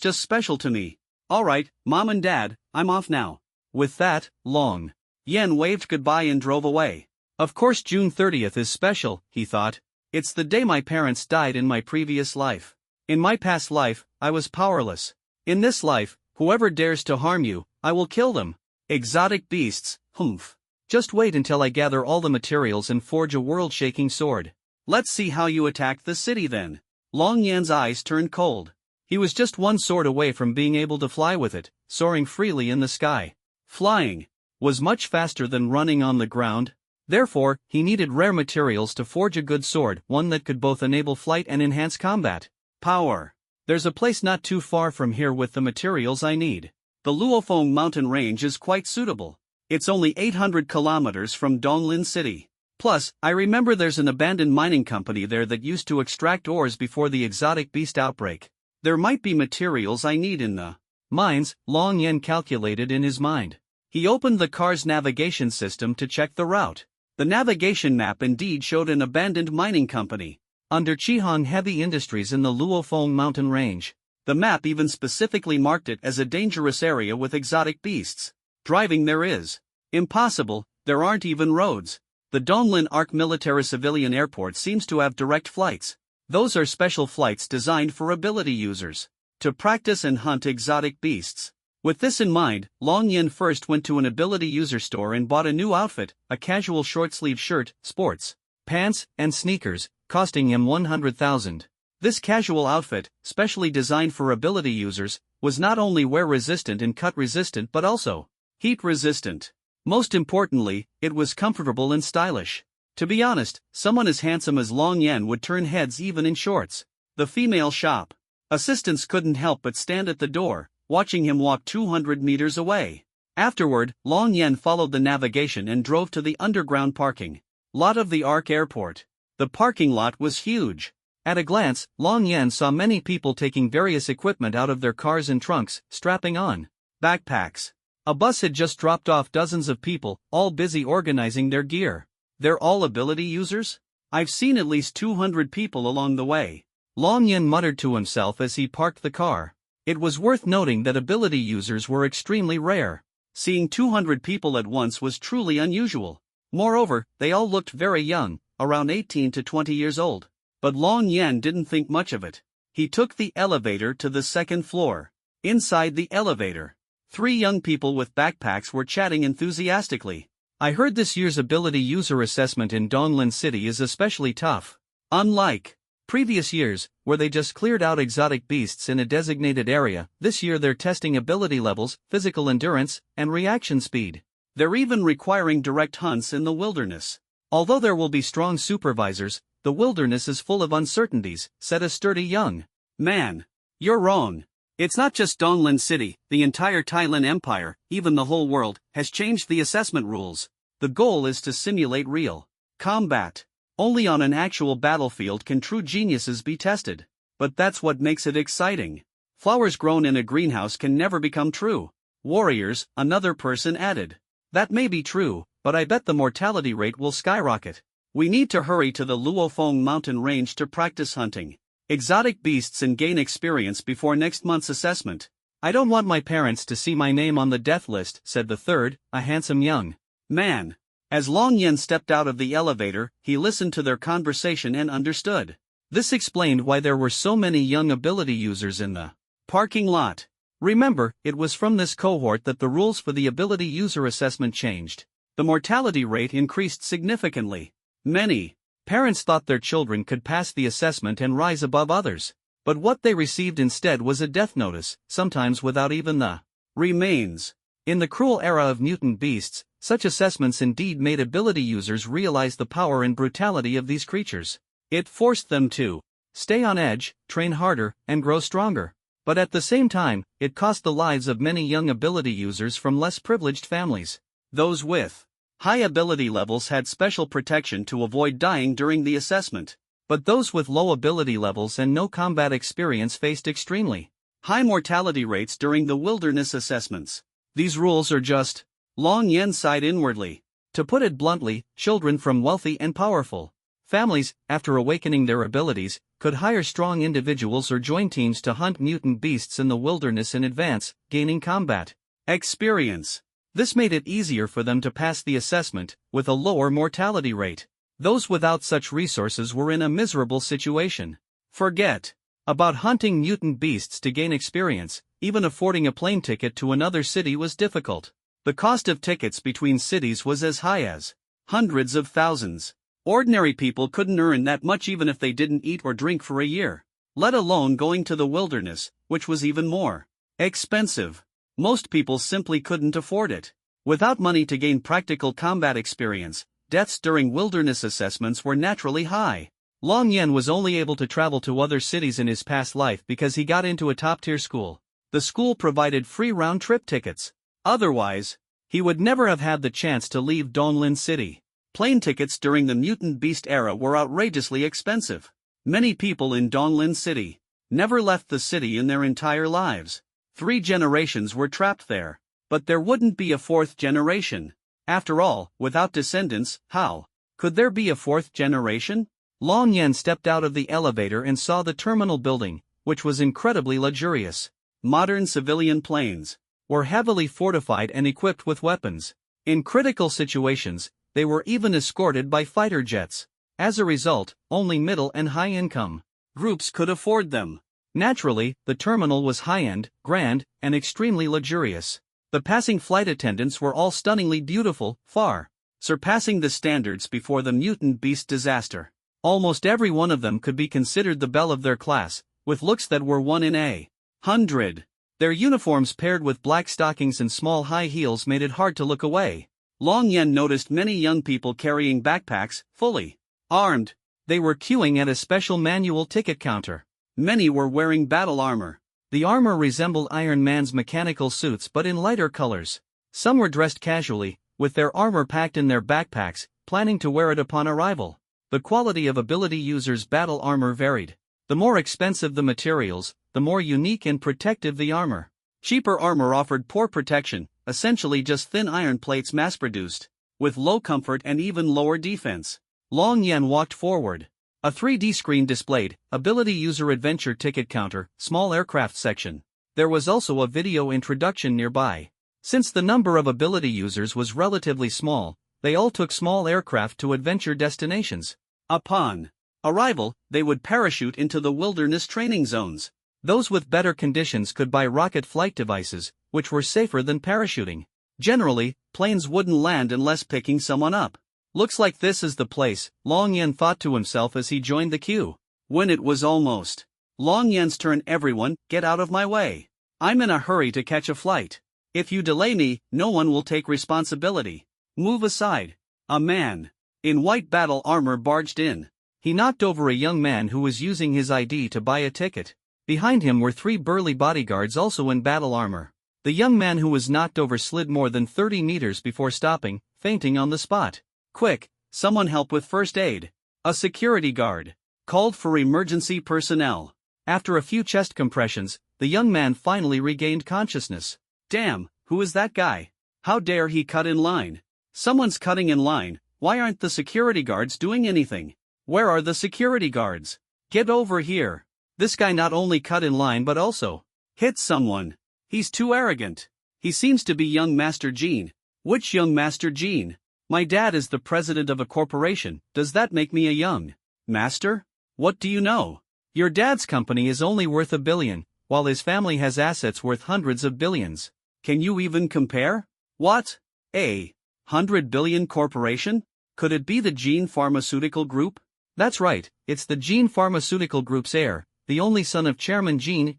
just special to me. Alright, Mom and Dad, I'm off now. With that, Long Yen waved goodbye and drove away. Of course June 30th is special, he thought. It's the day my parents died in my previous life. In my past life, I was powerless. In this life, whoever dares to harm you, I will kill them. Exotic beasts, humph. Just wait until I gather all the materials and forge a world-shaking sword. Let's see how you attack the city then. Long Yen's eyes turned cold. He was just one sword away from being able to fly with it, soaring freely in the sky. Flying was much faster than running on the ground. Therefore, he needed rare materials to forge a good sword, one that could both enable flight and enhance combat. Power. There's a place not too far from here with the materials I need. The Luofeng mountain range is quite suitable. It's only 800 kilometers from Donglin City. Plus, I remember there's an abandoned mining company there that used to extract ores before the exotic beast outbreak. There might be materials I need in the mines, Long Yen calculated in his mind. He opened the car's navigation system to check the route. The navigation map indeed showed an abandoned mining company under Chihong Heavy Industries in the Luofeng mountain range. The map even specifically marked it as a dangerous area with exotic beasts. Driving there is impossible, there aren't even roads. The Donglin Arc Military Civilian Airport seems to have direct flights. Those are special flights designed for ability users to practice and hunt exotic beasts. With this in mind, Long Yin first went to an ability user store and bought a new outfit, a casual short-sleeve shirt, sports pants, and sneakers, costing him 100,000. This casual outfit, specially designed for ability users, was not only wear-resistant and cut-resistant but also heat-resistant. Most importantly, it was comfortable and stylish. To be honest, someone as handsome as Long Yen would turn heads even in shorts. The female shop assistants couldn't help but stand at the door, watching him walk 200 meters away. Afterward, Long Yen followed the navigation and drove to the underground parking lot of the Arc Airport. The parking lot was huge. At a glance, Long Yen saw many people taking various equipment out of their cars and trunks, strapping on backpacks. A bus had just dropped off dozens of people, all busy organizing their gear. They're all ability users? I've seen at least 200 people along the way. Long Yen muttered to himself as he parked the car. It was worth noting that ability users were extremely rare. Seeing 200 people at once was truly unusual. Moreover, they all looked very young, around 18 to 20 years old. But Long Yen didn't think much of it. He took the elevator to the second floor. Inside the elevator, 3 young people with backpacks were chatting enthusiastically. I heard this year's ability user assessment in Donglin City is especially tough. Unlike previous years, where they just cleared out exotic beasts in a designated area, this year they're testing ability levels, physical endurance, and reaction speed. They're even requiring direct hunts in the wilderness. Although there will be strong supervisors, the wilderness is full of uncertainties, said a sturdy young man. You're wrong. It's not just Donglin City, the entire Thailand Empire, even the whole world, has changed the assessment rules. The goal is to simulate real combat. Only on an actual battlefield can true geniuses be tested. But that's what makes it exciting. Flowers grown in a greenhouse can never become true warriors, another person added. That may be true, but I bet the mortality rate will skyrocket. We need to hurry to the Luofeng mountain range to practice hunting exotic beasts and gain experience before next month's assessment. I don't want my parents to see my name on the death list, said the third, a handsome young man. As Long Yen stepped out of the elevator, he listened to their conversation and understood. This explained why there were so many young ability users in the parking lot. Remember, it was from this cohort that the rules for the ability user assessment changed. The mortality rate increased significantly. Many parents thought their children could pass the assessment and rise above others. But what they received instead was a death notice, sometimes without even the remains. In the cruel era of mutant beasts, such assessments indeed made ability users realize the power and brutality of these creatures. It forced them to stay on edge, train harder, and grow stronger. But at the same time, it cost the lives of many young ability users from less privileged families. Those with high ability levels had special protection to avoid dying during the assessment. But those with low ability levels and no combat experience faced extremely high mortality rates during the wilderness assessments. These rules are just. Long Yen sighed inwardly. To put it bluntly, children from wealthy and powerful families, after awakening their abilities, could hire strong individuals or join teams to hunt mutant beasts in the wilderness in advance, gaining combat experience. This made it easier for them to pass the assessment, with a lower mortality rate. Those without such resources were in a miserable situation. Forget about hunting mutant beasts to gain experience, even affording a plane ticket to another city was difficult. The cost of tickets between cities was as high as hundreds of thousands. Ordinary people couldn't earn that much even if they didn't eat or drink for a year, let alone going to the wilderness, which was even more expensive. Most people simply couldn't afford it. Without money to gain practical combat experience, deaths during wilderness assessments were naturally high. Long Yen was only able to travel to other cities in his past life because he got into a top-tier school. The school provided free round-trip tickets. Otherwise, he would never have had the chance to leave Donglin City. Plane tickets during the mutant beast era were outrageously expensive. Many people in Donglin City never left the city in their entire lives. 3 generations were trapped there. But there wouldn't be a 4th generation. After all, without descendants, how could there be a 4th generation? Long Yen stepped out of the elevator and saw the terminal building, which was incredibly luxurious. Modern civilian planes were heavily fortified and equipped with weapons. In critical situations, they were even escorted by fighter jets. As a result, only middle and high-income groups could afford them. Naturally, the terminal was high-end, grand, and extremely luxurious. The passing flight attendants were all stunningly beautiful, far surpassing the standards before the mutant beast disaster. Almost every one of them could be considered the belle of their class, with looks that were 1 in a 100. Their uniforms paired with black stockings and small high heels made it hard to look away. Long Yen noticed many young people carrying backpacks, fully armed. They were queuing at a special manual ticket counter. Many were wearing battle armor. The armor resembled Iron Man's mechanical suits but in lighter colors. Some were dressed casually, with their armor packed in their backpacks, planning to wear it upon arrival. The quality of ability users' battle armor varied. The more expensive the materials, the more unique and protective the armor. Cheaper armor offered poor protection, essentially just thin iron plates mass-produced, with low comfort and even lower defense. Long Yen walked forward. A 3D screen displayed, ability user adventure ticket counter, small aircraft section. There was also a video introduction nearby. Since the number of ability users was relatively small, they all took small aircraft to adventure destinations. Upon arrival, they would parachute into the wilderness training zones. Those with better conditions could buy rocket flight devices, which were safer than parachuting. Generally, planes wouldn't land unless picking someone up. Looks like this is the place, Long Yen thought to himself as he joined the queue. When it was almost Long Yen's turn, everyone, get out of my way. I'm in a hurry to catch a flight. If you delay me, no one will take responsibility. Move aside. A man in white battle armor barged in. He knocked over a young man who was using his ID to buy a ticket. Behind him were 3 burly bodyguards also in battle armor. The young man who was knocked over slid more than 30 meters before stopping, fainting on the spot. Quick, someone help with first aid. A security guard called for emergency personnel. After a few chest compressions, the young man finally regained consciousness. Damn, who is that guy? How dare he cut in line? Someone's cutting in line. Why aren't the security guards doing anything? Where are the security guards? Get over here. This guy not only cut in line but also hit someone. He's too arrogant. He seems to be young Master Gene. Which young Master Gene? My dad is the president of a corporation. Does that make me a young master? What do you know? Your dad's company is only worth $1 billion, while his family has assets worth hundreds of billions. Can you even compare? What? A $100 billion corporation? Could it be the Gene Pharmaceutical Group? That's right, it's the Gene Pharmaceutical Group's heir, the only son of Chairman Gene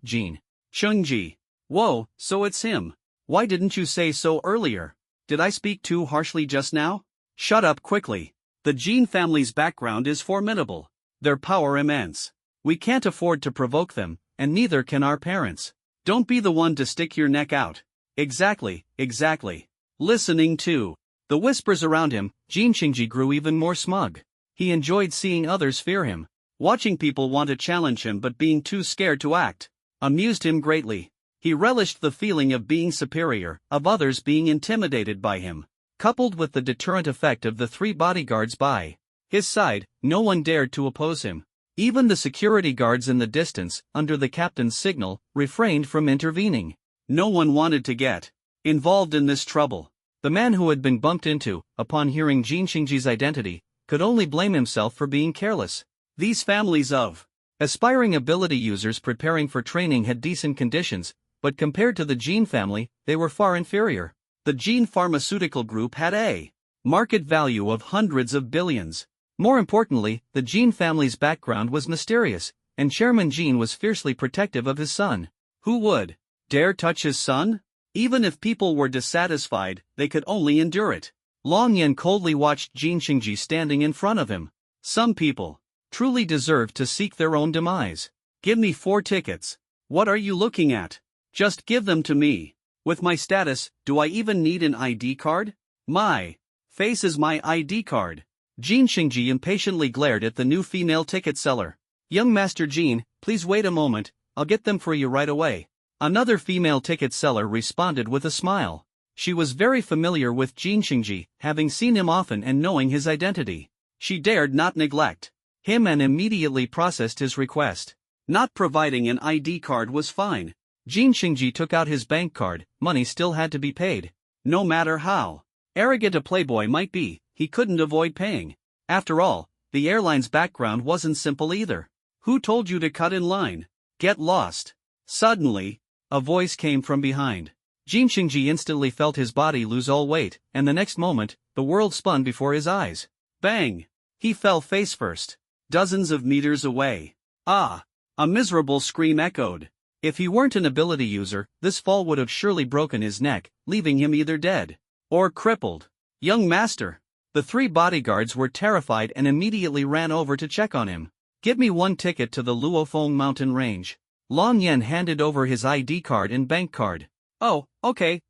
Chungji. Whoa, so it's him. Why didn't you say so earlier? Did I speak too harshly just now? Shut up quickly. The Gene family's background is formidable. Their power immense. We can't afford to provoke them, and neither can our parents. Don't be the one to stick your neck out. Exactly. Listening to the whispers around him, Gene Chungji grew even more smug. He enjoyed seeing others fear him. Watching people want to challenge him but being too scared to act amused him greatly. He relished the feeling of being superior, of others being intimidated by him. Coupled with the deterrent effect of the 3 bodyguards by his side, no one dared to oppose him. Even the security guards in the distance, under the captain's signal, refrained from intervening. No one wanted to get involved in this trouble. The man who had been bumped into, upon hearing Gene Chungji's identity, could only blame himself for being careless. These families of aspiring ability users preparing for training had decent conditions, but compared to the Gene family, they were far inferior. The Gene Pharmaceutical Group had a market value of hundreds of billions. More importantly, the Gene family's background was mysterious, and Chairman Gene was fiercely protective of his son. Who would dare touch his son? Even if people were dissatisfied, they could only endure it. Long Yen coldly watched Gene Chungji standing in front of him. Some people truly deserve to seek their own demise. Give me 4 tickets. What are you looking at? Just give them to me. With my status, do I even need an ID card? My face is my ID card. Gene Chungji impatiently glared at the new female ticket seller. Young Master Gene, please wait a moment, I'll get them for you right away. Another female ticket seller responded with a smile. She was very familiar with Gene Chungji, having seen him often and knowing his identity. She dared not neglect him and immediately processed his request. Not providing an ID card was fine. Jin Xingji took out his bank card, money still had to be paid. No matter how arrogant a playboy might be, he couldn't avoid paying. After all, the airline's background wasn't simple either. Who told you to cut in line? Get lost. Suddenly, a voice came from behind. Jin Xingji instantly felt his body lose all weight, and the next moment, the world spun before his eyes. Bang! He fell face first. Dozens of meters away. Ah! A miserable scream echoed. If he weren't an ability user, this fall would have surely broken his neck, leaving him either dead or crippled. Young master! The 3 bodyguards were terrified and immediately ran over to check on him. Give me 1 ticket to the Luofeng mountain range. Long Yan handed over his ID card and bank card. Oh, okay,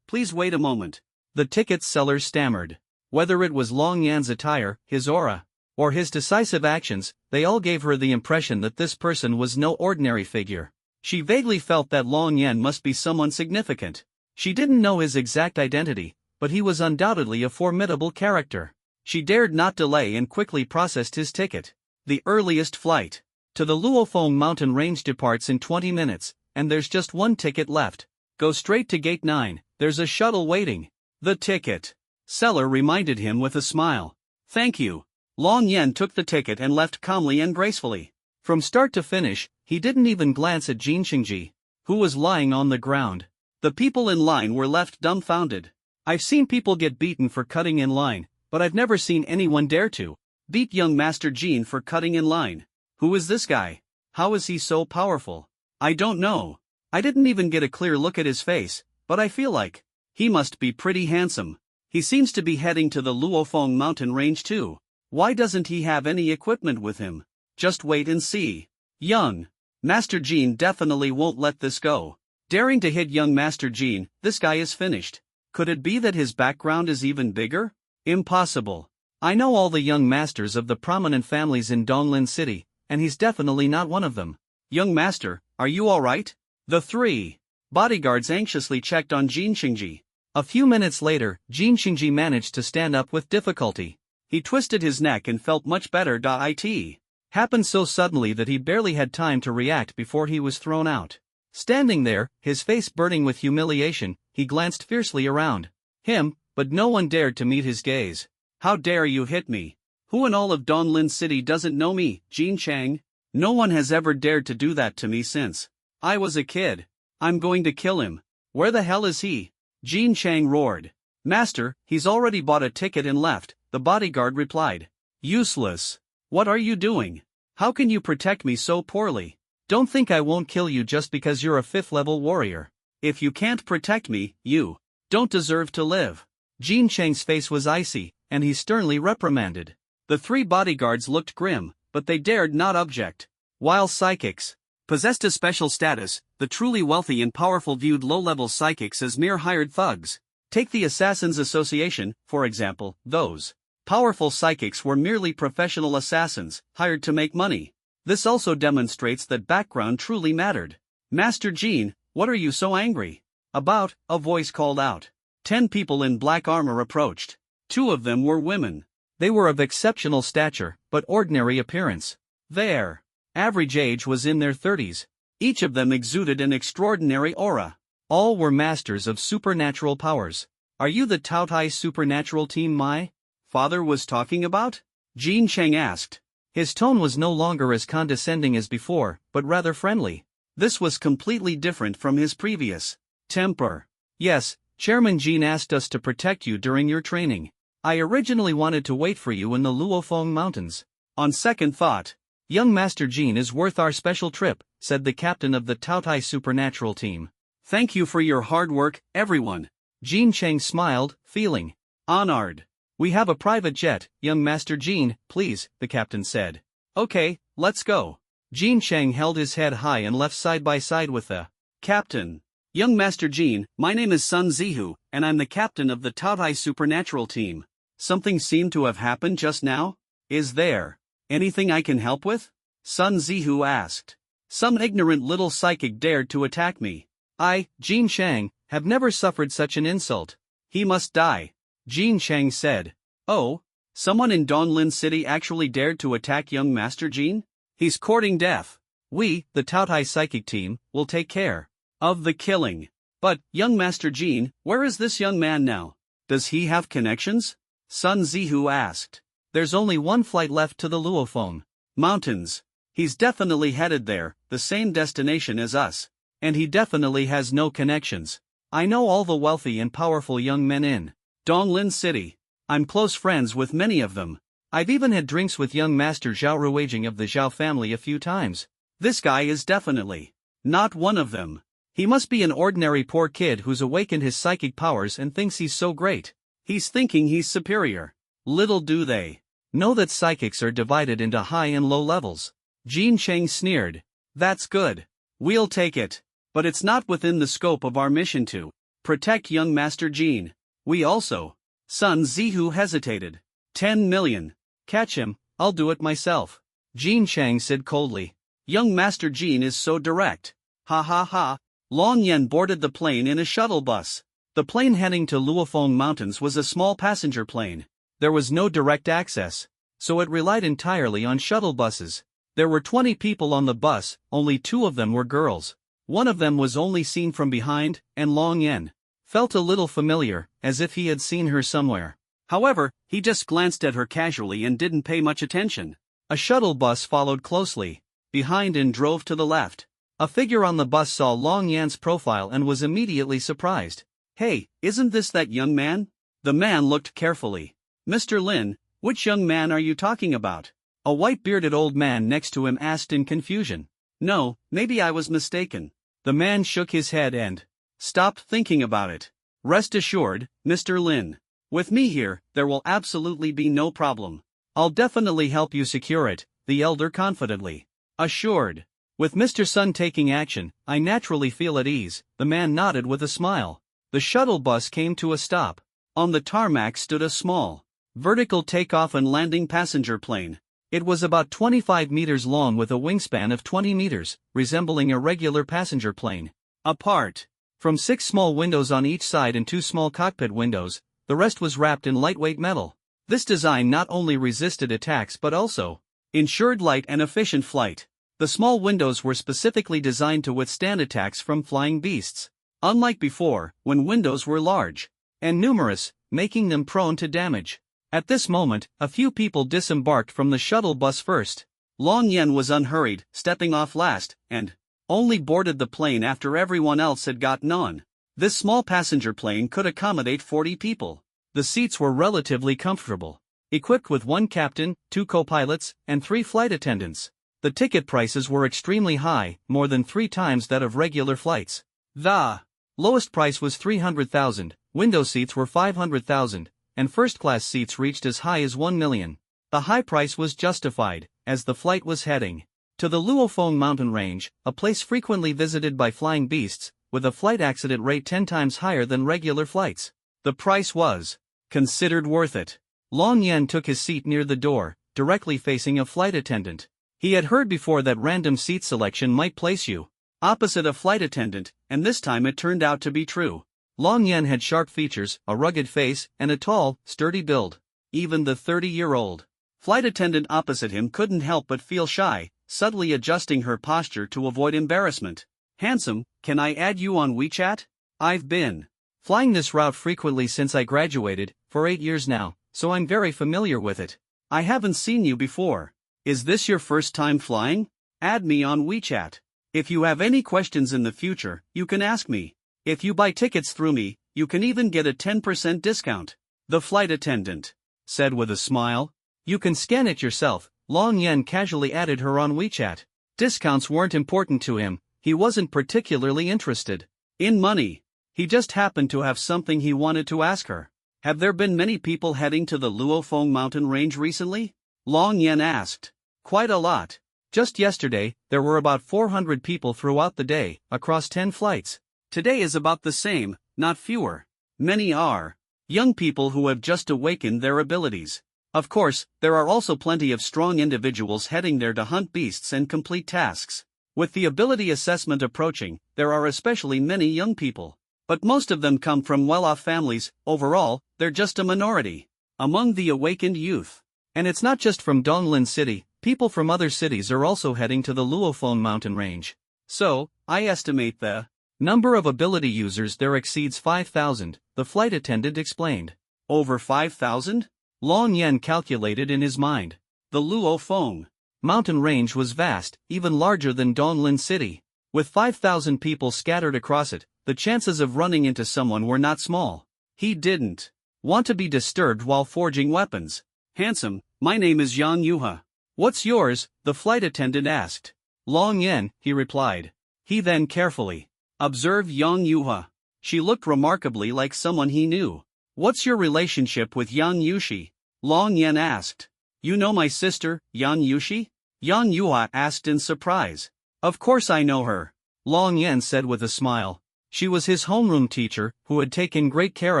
please wait a moment. The ticket seller stammered. Whether it was Long Yan's attire, his aura, or his decisive actions, they all gave her the impression that this person was no ordinary figure. She vaguely felt that Long Yan must be someone significant. She didn't know his exact identity, but he was undoubtedly a formidable character. She dared not delay and quickly processed his ticket. The earliest flight to the Luofeng mountain range departs in 20 minutes, and there's just 1 ticket left. Go straight to gate 9, there's a shuttle waiting. The ticket seller reminded him with a smile. Thank you. Long Yan took the ticket and left calmly and gracefully. From start to finish, he didn't even glance at Jin Xingji, who was lying on the ground. The people in line were left dumbfounded. I've seen people get beaten for cutting in line, but I've never seen anyone dare to beat young Master Jin for cutting in line. Who is this guy? How is he so powerful? I don't know. I didn't even get a clear look at his face, but I feel like he must be pretty handsome. He seems to be heading to the Luofeng mountain range too. Why doesn't he have any equipment with him? Just wait and see. Young Master Jin definitely won't let this go. Daring to hit young Master Jin, this guy is finished. Could it be that his background is even bigger? Impossible. I know all the young masters of the prominent families in Donglin City, and he's definitely not one of them. Young master, are you alright? The 3 bodyguards anxiously checked on Jin Xingji. A few minutes later, Jin Xingji managed to stand up with difficulty. He twisted his neck and felt much better. It happened so suddenly that he barely had time to react before he was thrown out. Standing there, his face burning with humiliation, he glanced fiercely around him, but no one dared to meet his gaze. How dare you hit me? Who in all of Donglin City doesn't know me, Jin Chang? No one has ever dared to do that to me since I was a kid. I'm going to kill him. Where the hell is he? Jin Chang roared. Master, he's already bought a ticket and left, the bodyguard replied. Useless. What are you doing? How can you protect me so poorly? Don't think I won't kill you just because you're a 5th-level warrior. If you can't protect me, you don't deserve to live. Jin Chang's face was icy, and he sternly reprimanded. The 3 bodyguards looked grim, but they dared not object. While psychics possessed a special status, the truly wealthy and powerful viewed low-level psychics as mere hired thugs. Take the Assassins Association, for example. Those powerful psychics were merely professional assassins, hired to make money. This also demonstrates that background truly mattered. Master Jin, what are you so angry about? A voice called out. 10 people in black armor approached. 2 of them were women. They were of exceptional stature, but ordinary appearance. Their average age was in their 30s. Each of them exuded an extraordinary aura. All were masters of supernatural powers. Are you the Taotai supernatural team my father was talking about? Jin Chang asked. His tone was no longer as condescending as before, but rather friendly. This was completely different from his previous temper. Yes, Chairman Jin asked us to protect you during your training. I originally wanted to wait for you in the Luofeng Mountains. On second thought, young Master Jin is worth our special trip, said the captain of the Taotai supernatural team. Thank you for your hard work, everyone. Jin Chang smiled, feeling honored. We have a private jet, young Master Jin, please, the captain said. Okay, let's go. Jin Chang held his head high and left side by side with the captain. Young Master Jin, my name is Sun Zihu, and I'm the captain of the Taotai supernatural team. Something seemed to have happened just now? Is there anything I can help with? Sun Zihu asked. Some ignorant little psychic dared to attack me. I, Jin Chang, have never suffered such an insult. He must die. Jin Chang said. Oh, someone in Donglin City actually dared to attack young Master Jin? He's courting death. We, the Taotai psychic team, will take care of the killing. But, young Master Jean, where is this young man now? Does he have connections? Sun Zihu asked. There's only one flight left to the Luophone Mountains. He's definitely headed there, the same destination as us. And he definitely has no connections. I know all the wealthy and powerful young men in Donglin City. I'm close friends with many of them. I've even had drinks with young Master Zhao Ruijing of the Zhao family a few times. This guy is definitely not one of them. He must be an ordinary poor kid who's awakened his psychic powers and thinks he's so great. He's thinking he's superior. Little do they know that psychics are divided into high and low levels. Jean Cheng sneered. That's good. We'll take it. But it's not within the scope of our mission to protect young Master Jean. We also. Sun Zihu hesitated. 10 million. Catch him, I'll do it myself. Jean Cheng said coldly. Young Master Jean is so direct. Ha ha ha. Long Yen boarded the plane in a shuttle bus. The plane heading to Luophone Mountains was a small passenger plane. There was no direct access, so it relied entirely on shuttle buses. There were 20 people on the bus, only 2 of them were girls. One of them was only seen from behind, and Long Yen felt a little familiar, as if he had seen her somewhere. However, he just glanced at her casually and didn't pay much attention. A shuttle bus followed closely behind and drove to the left. A figure on the bus saw Long Yan's profile and was immediately surprised. Hey, isn't this that young man? The man looked carefully. Mr. Lin, which young man are you talking about? A white-bearded old man next to him asked in confusion. No, maybe I was mistaken. The man shook his head and stopped thinking about it. Rest assured, Mr. Lin. With me here, there will absolutely be no problem. I'll definitely help you secure it, the elder confidently assured. With Mr. Sun taking action, I naturally feel at ease, the man nodded with a smile. The shuttle bus came to a stop. On the tarmac stood a small, vertical takeoff and landing passenger plane. It was about 25 meters long with a wingspan of 20 meters, resembling a regular passenger plane. Apart from 6 small windows on each side and 2 small cockpit windows, the rest was wrapped in lightweight metal. This design not only resisted attacks but also ensured light and efficient flight. The small windows were specifically designed to withstand attacks from flying beasts. Unlike before, when windows were large and numerous, making them prone to damage. At this moment, a few people disembarked from the shuttle bus first. Long Yen was unhurried, stepping off last, and only boarded the plane after everyone else had gotten on. This small passenger plane could accommodate 40 people. The seats were relatively comfortable, equipped with 1 captain, 2 co-pilots, and 3 flight attendants. The ticket prices were extremely high, more than 3 times that of regular flights. The lowest price was 300,000, window seats were 500,000, and first-class seats reached as high as 1 million. The high price was justified, as the flight was heading to the Luophone mountain range, a place frequently visited by flying beasts, with a flight accident rate 10 times higher than regular flights. The price was considered worth it. Long Yen took his seat near the door, directly facing a flight attendant. He had heard before that random seat selection might place you opposite a flight attendant, and this time it turned out to be true. Long Yen had sharp features, a rugged face, and a tall, sturdy build. Even the 30-year-old flight attendant opposite him couldn't help but feel shy, subtly adjusting her posture to avoid embarrassment. Handsome, can I add you on WeChat? I've been flying this route frequently since I graduated, for 8 years now, so I'm very familiar with it. I haven't seen you before. Is this your first time flying? Add me on WeChat. If you have any questions in the future, you can ask me. If you buy tickets through me, you can even get a 10% discount. The flight attendant said with a smile. You can scan it yourself. Long Yen casually added her on WeChat. Discounts weren't important to him, he wasn't particularly interested in money. He just happened to have something he wanted to ask her. Have there been many people heading to the Luophone mountain range recently? Long Yen asked. Quite a lot. Just yesterday, there were about 400 people throughout the day, across 10 flights. Today is about the same, not fewer. Many are young people who have just awakened their abilities. Of course, there are also plenty of strong individuals heading there to hunt beasts and complete tasks. With the ability assessment approaching, there are especially many young people. But most of them come from well-off families. Overall, they're just a minority among the awakened youth. And it's not just from Donglin City, People from other cities are also heading to the Luophone mountain range. So, I estimate the number of ability users there exceeds 5,000, the flight attendant explained. Over 5,000? Long Yen calculated in his mind. The Luophone mountain range was vast, even larger than Donglin City. With 5,000 people scattered across it, the chances of running into someone were not small. He didn't want to be disturbed while forging weapons. Handsome, my name is Yang Yuha. What's yours? The flight attendant asked. Long Yen, he replied. He then carefully observed Yang Yuha. She looked remarkably like someone he knew. What's your relationship with Yang Yushi? Long Yen asked. You know my sister, Yang Yushi? Yang Yuha asked in surprise. Of course I know her, Long Yen said with a smile. She was his homeroom teacher, who had taken great care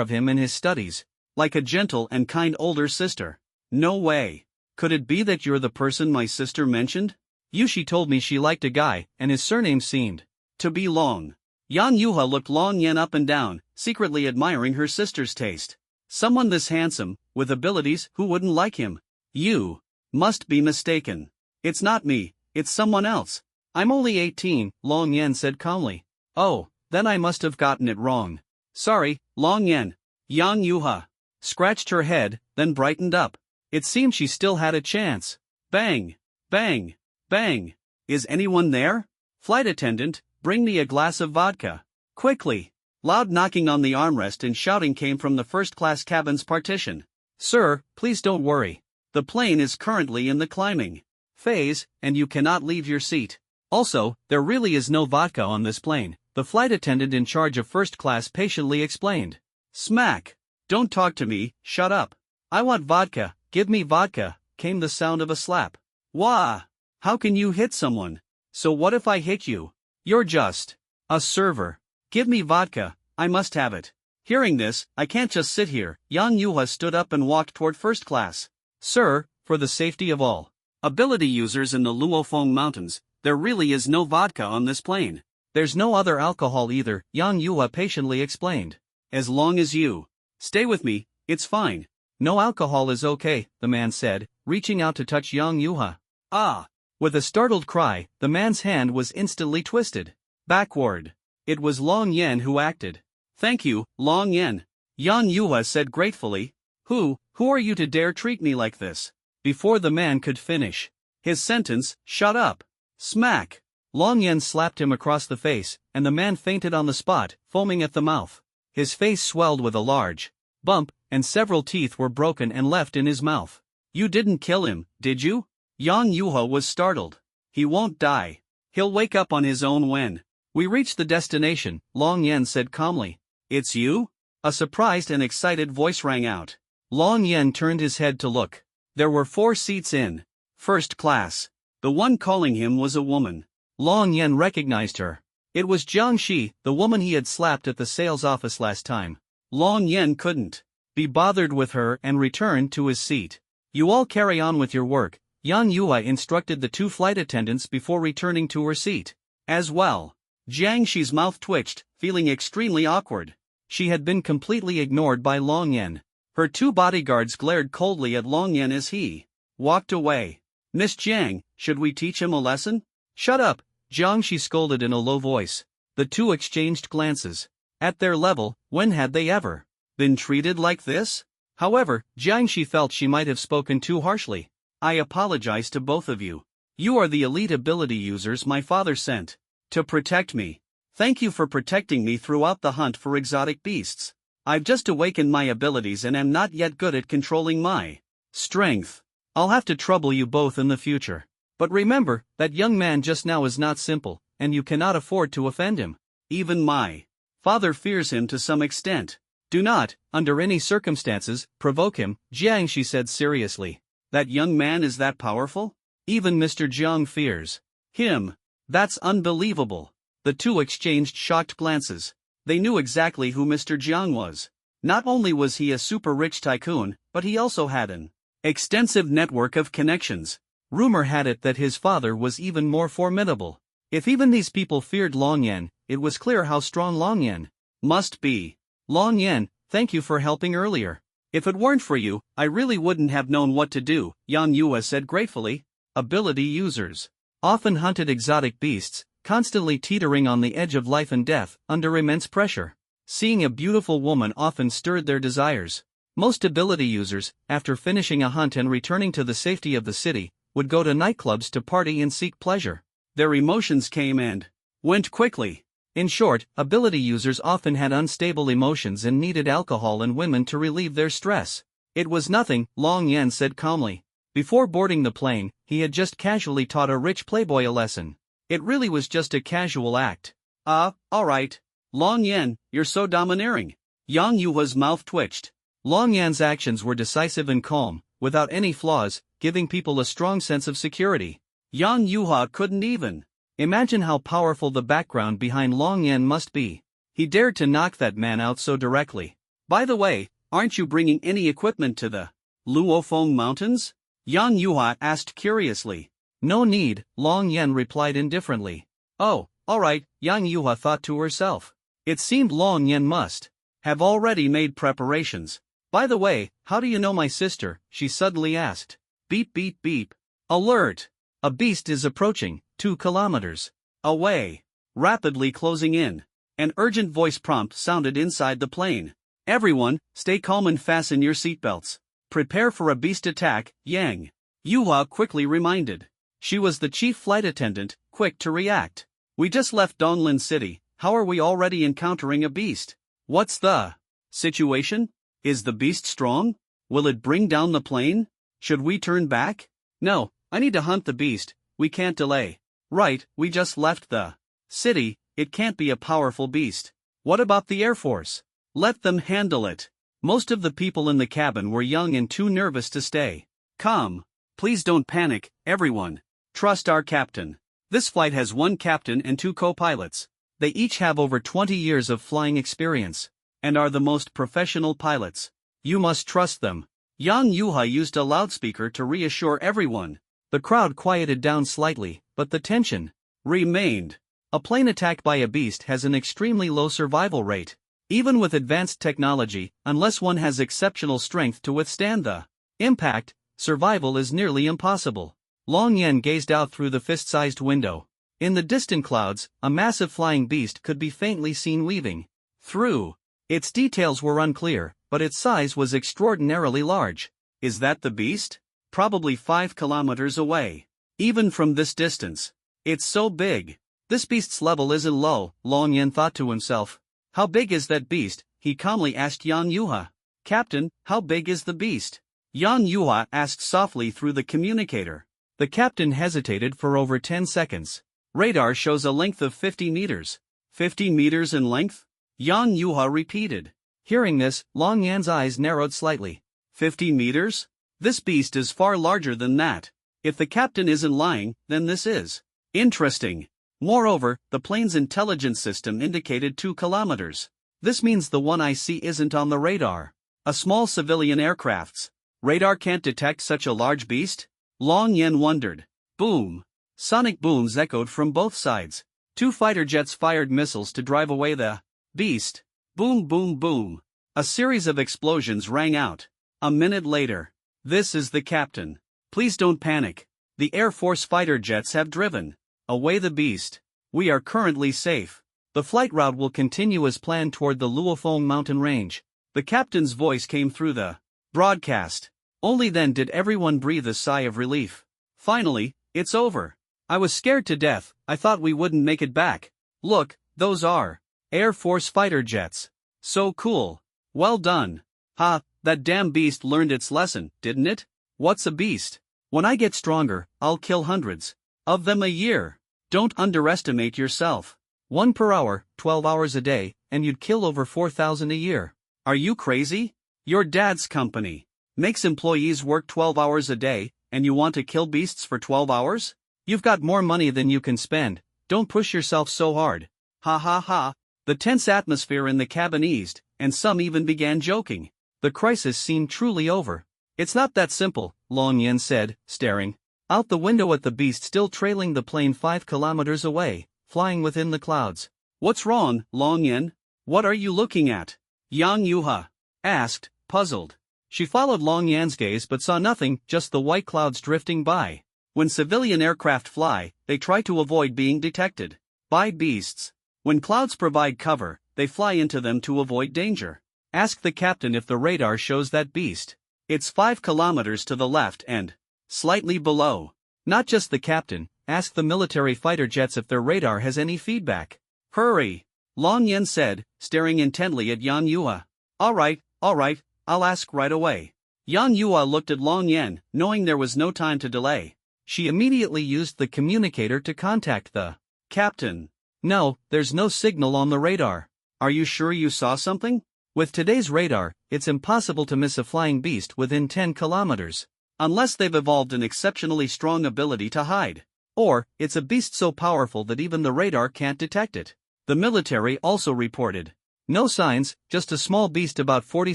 of him in his studies, like a gentle and kind older sister. No way. Could it be that you're the person my sister mentioned? Yushi told me she liked a guy, and his surname seemed to be Long. Yang Yuha looked Long Yen up and down, secretly admiring her sister's taste. Someone this handsome, with abilities, who wouldn't like him? You must be mistaken. It's not me, it's someone else. I'm only 18, Long Yen said calmly. Oh, then I must have gotten it wrong. Sorry, Long Yen. Yang Yuha scratched her head, then brightened up. It seemed she still had a chance. Bang! Bang! Bang! Is anyone there? Flight attendant, bring me a glass of vodka. Quickly! Loud knocking on the armrest and shouting came from the first-class cabin's partition. Sir, please don't worry. The plane is currently in the climbing phase, and you cannot leave your seat. Also, there really is no vodka on this plane, the flight attendant in charge of first class patiently explained. Smack! Don't talk to me, shut up. I want vodka, give me vodka, came the sound of a slap. Wah! How can you hit someone? So what if I hit you? You're just a server. Give me vodka, I must have it. Hearing this, I can't just sit here. Yang Yuha stood up and walked toward first class. Sir, for the safety of all ability users in the Luophong Mountains, there really is no vodka on this plane. There's no other alcohol either, Yang Yuha patiently explained. As long as you stay with me, it's fine. No alcohol is okay, the man said, reaching out to touch Yang Yuha. Ah! With a startled cry, the man's hand was instantly twisted backward. It was Long Yen who acted. Thank you, Long Yen. Yang Yuha said gratefully. Who are you to dare treat me like this? Before the man could finish his sentence, shut up. Smack! Long Yen slapped him across the face, and the man fainted on the spot, foaming at the mouth. His face swelled with a large bump, and several teeth were broken and left in his mouth. You didn't kill him, did you? Yang Yuha was startled. He won't die. He'll wake up on his own when we reach the destination, Long Yen said calmly. It's you? A surprised and excited voice rang out. Long Yen turned his head to look. There were 4 seats in first class. The one calling him was a woman. Long Yen recognized her. It was Jiang Shi, the woman he had slapped at the sales office last time. Long Yen couldn't be bothered with her and returned to his seat. You all carry on with your work, Yang Yuha instructed the 2 flight attendants before returning to her seat. As well. Jiang Shi's mouth twitched, feeling extremely awkward. She had been completely ignored by Long Yen. Her 2 bodyguards glared coldly at Long Yen as he walked away. Miss Jiang, should we teach him a lesson? Shut up, Jiang Shi scolded in a low voice. The 2 exchanged glances. At their level, when had they ever been treated like this? However, Jiang Shi felt she might have spoken too harshly. I apologize to both of you. You are the elite ability users my father sent to protect me. Thank you for protecting me throughout the hunt for exotic beasts. I've just awakened my abilities and am not yet good at controlling my strength. I'll have to trouble you both in the future. But remember, that young man just now is not simple, and you cannot afford to offend him. Even my father fears him to some extent. Do not, under any circumstances, provoke him, Jiang Shi said seriously. That young man is that powerful? Even Mr. Jiang fears him. That's unbelievable. The 2 exchanged shocked glances. They knew exactly who Mr. Jiang was. Not only was he a super-rich tycoon, but he also had an extensive network of connections. Rumor had it that his father was even more formidable. If even these people feared Long Yen, it was clear how strong Long Yen must be. Long Yen, thank you for helping earlier. If it weren't for you, I really wouldn't have known what to do, Yang Yuha said gratefully. ability users. Often hunted exotic beasts, constantly teetering on the edge of life and death, under immense pressure. Seeing a beautiful woman often stirred their desires. Most ability users, after finishing a hunt and returning to the safety of the city, would go to nightclubs to party and seek pleasure. Their emotions came and went quickly. In short, ability users often had unstable emotions and needed alcohol and women to relieve their stress. It was nothing, Long Yan said calmly. Before boarding the plane, he had just casually taught a rich playboy a lesson. It really was just a casual act. Alright. Long Yan, you're so domineering. Yang Yuhua's mouth twitched. Long Yan's actions were decisive and calm, without any flaws, giving people a strong sense of security. Yang Yuhua couldn't even imagine how powerful the background behind Long Yan must be. He dared to knock that man out so directly. By the way, aren't you bringing any equipment to the Luofeng Mountains? Yang Yuhua asked curiously. No need, Long Yan replied indifferently. Oh, alright, Yang Yuhua thought to herself. It seemed Long Yan must have already made preparations. By the way, how do you know my sister? She suddenly asked. Beep beep beep. Alert! A beast is approaching, 2 kilometers away. Rapidly closing in. An urgent voice prompt sounded inside the plane. Everyone, stay calm and fasten your seatbelts. Prepare for a beast attack, Yang Yuhua quickly reminded. She was the chief flight attendant, quick to react. We just left Donglin City, how are we already encountering a beast? What's the situation? Is the beast strong? Will it bring down the plane? Should we turn back? No, I need to hunt the beast, we can't delay. Right, we just left the city, it can't be a powerful beast. What about the Air Force? Let them handle it. Most of the people in the cabin were young and too nervous to stay calm. Please don't panic, everyone. Trust our captain. This flight has 1 captain and 2 co-pilots. They each have over 20 years of flying experience, and are the most professional pilots. You must trust them. Yang Yuhua used a loudspeaker to reassure everyone. The crowd quieted down slightly, but the tension remained. A plane attack by a beast has an extremely low survival rate. Even with advanced technology, unless one has exceptional strength to withstand the impact, survival is nearly impossible. Long Yan gazed out through the fist-sized window. In the distant clouds, a massive flying beast could be faintly seen weaving through. Its details were unclear, but its size was extraordinarily large. Is that the beast? Probably 5 kilometers away. Even from this distance. It's so big. This beast's level isn't low, Long Yan thought to himself. How big is that beast? He calmly asked Yang Yuhua. Captain, how big is the beast? Yang Yuhua asked softly through the communicator. The captain hesitated for over 10 seconds. Radar shows a length of 50 meters. 50 meters in length? Yang Yuhua repeated. Hearing this, Long Yan's eyes narrowed slightly. 50 meters? This beast is far larger than that. If the captain isn't lying, then this is interesting. Moreover, the plane's intelligence system indicated 2 kilometers. This means the one I see isn't on the radar. A small civilian aircraft's radar can't detect such a large beast? Long Yan wondered. Boom! Sonic booms echoed from both sides. 2 fighter jets fired missiles to drive away the beast. Boom boom boom. A series of explosions rang out. A minute later. This is the captain. Please don't panic. The Air Force fighter jets have driven away the beast. We are currently safe. The flight route will continue as planned toward the Luofeng mountain range. The captain's voice came through the broadcast. Only then did everyone breathe a sigh of relief. Finally, it's over. I was scared to death, I thought we wouldn't make it back. Look, those are Air Force fighter jets. So cool. Well done. Ha, that damn beast learned its lesson, didn't it? What's a beast? When I get stronger, I'll kill hundreds of them a year. Don't underestimate yourself. 1 per hour, 12 hours a day, and you'd kill over 4,000 a year. Are you crazy? Your dad's company makes employees work 12 hours a day, and you want to kill beasts for 12 hours? You've got more money than you can spend, don't push yourself so hard. Ha ha ha. The tense atmosphere in the cabin eased, and some even began joking. The crisis seemed truly over. It's not that simple, Long Yan said, staring out the window at the beast still trailing the plane 5 kilometers away, flying within the clouds. What's wrong, Long Yan? What are you looking at? Yang Yuhua asked, puzzled. She followed Long Yan's gaze but saw nothing, just the white clouds drifting by. When civilian aircraft fly, they try to avoid being detected by beasts. When clouds provide cover, they fly into them to avoid danger. Ask the captain if the radar shows that beast. It's 5 kilometers to the left and slightly below. Not just the captain, ask the military fighter jets if their radar has any feedback. Hurry, Long Yen said, staring intently at Yan Yue. Alright, I'll ask right away. Yan Yue looked at Long Yen, knowing there was no time to delay. She immediately used the communicator to contact the captain. No, there's no signal on the radar. Are you sure you saw something? With today's radar, it's impossible to miss a flying beast within 10 kilometers. Unless they've evolved an exceptionally strong ability to hide. Or, it's a beast so powerful that even the radar can't detect it. The military also reported. No signs, just a small beast about 40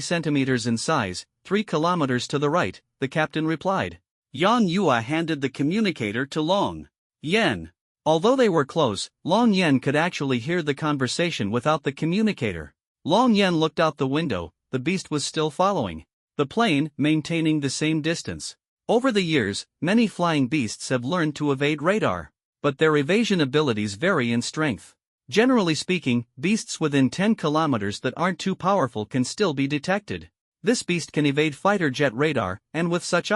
centimeters in size, 3 kilometers to the right, the captain replied. Yan Yue handed the communicator to Long Yen. Although they were close, Long Yen could actually hear the conversation without the communicator. Long Yen looked out the window, the beast was still following the plane, maintaining the same distance. Over the years, many flying beasts have learned to evade radar, but their evasion abilities vary in strength. Generally speaking, beasts within 10 kilometers that aren't too powerful can still be detected. This beast can evade fighter jet radar, and with such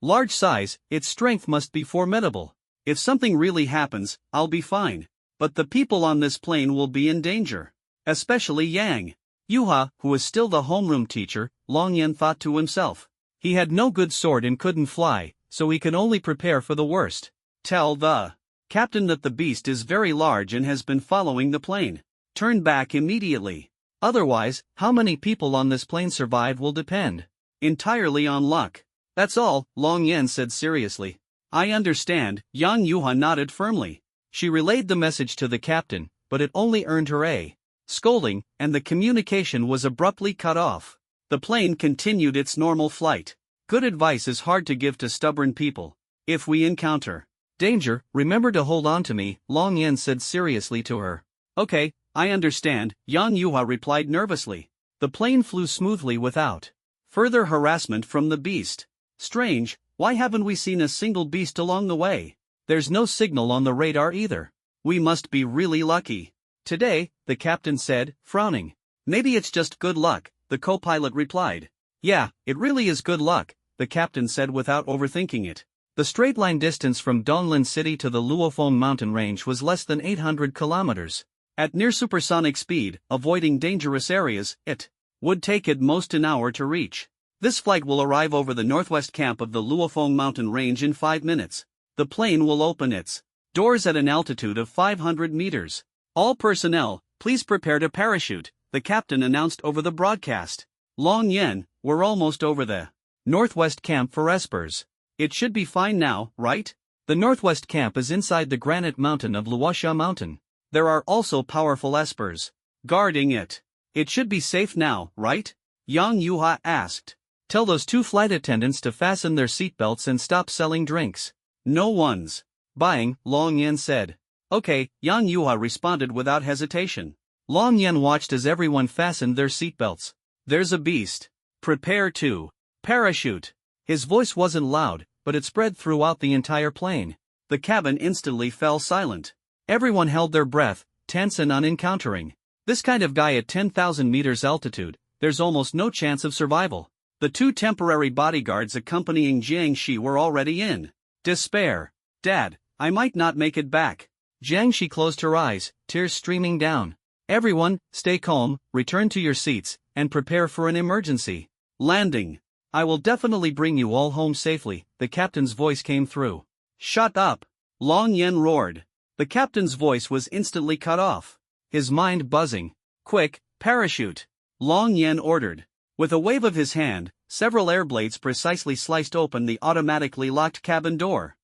large size, its strength must be formidable. If something really happens, I'll be fine. But the people on this plane will be in danger. Especially Yang Yue, who is still the homeroom teacher, Long Yen thought to himself. He had no good sword and couldn't fly, so he can only prepare for the worst. Tell the captain that the beast is very large and has been following the plane. Turn back immediately. Otherwise, how many people on this plane survive will depend entirely on luck. That's all, Long Yen said seriously. I understand, Yang Yue nodded firmly. She relayed the message to the captain, but it only earned her a scolding, and the communication was abruptly cut off. The plane continued its normal flight. Good advice is hard to give to stubborn people. If we encounter danger, remember to hold on to me, Long Yen said seriously to her. Okay, I understand, Yang Yue replied nervously. The plane flew smoothly without further harassment from the beast. Strange, why haven't we seen a single beast along the way? There's no signal on the radar either. We must be really lucky. Today, the captain said, frowning. Maybe it's just good luck, the co-pilot replied. Yeah, it really is good luck, the captain said without overthinking it. The straight-line distance from Donglan City to the Luofeng mountain range was less than 800 kilometers. At near supersonic speed, avoiding dangerous areas, it would take at most an hour to reach. This flight will arrive over the northwest camp of the Luofeng mountain range in 5 minutes. The plane will open its doors at an altitude of 500 meters. All personnel, please prepare to parachute, the captain announced over the broadcast. Long Yen, we're almost over the northwest camp for espers. It should be fine now, right? The northwest camp is inside the granite mountain of Luosha Mountain. There are also powerful espers guarding it. It should be safe now, right? Yang Yue asked. Tell those 2 flight attendants to fasten their seatbelts and stop selling drinks. No one's buying, Long Yen said. Okay, Yang Yue responded without hesitation. Long Yen watched as everyone fastened their seatbelts. There's a beast. Prepare to parachute. His voice wasn't loud, but it spread throughout the entire plane. The cabin instantly fell silent. Everyone held their breath, tense and unencountering. This kind of guy at 10,000 meters altitude, there's almost no chance of survival. The 2 temporary bodyguards accompanying Jiang Shi were already in despair. Dad, I might not make it back. Jiang Shi closed her eyes, tears streaming down. Everyone, stay calm, return to your seats, and prepare for an emergency landing. I will definitely bring you all home safely, the captain's voice came through. Shut up! Long Yen roared. The captain's voice was instantly cut off. His mind buzzing. Quick, parachute! Long Yen ordered. With a wave of his hand, several air blades precisely sliced open the automatically locked cabin door,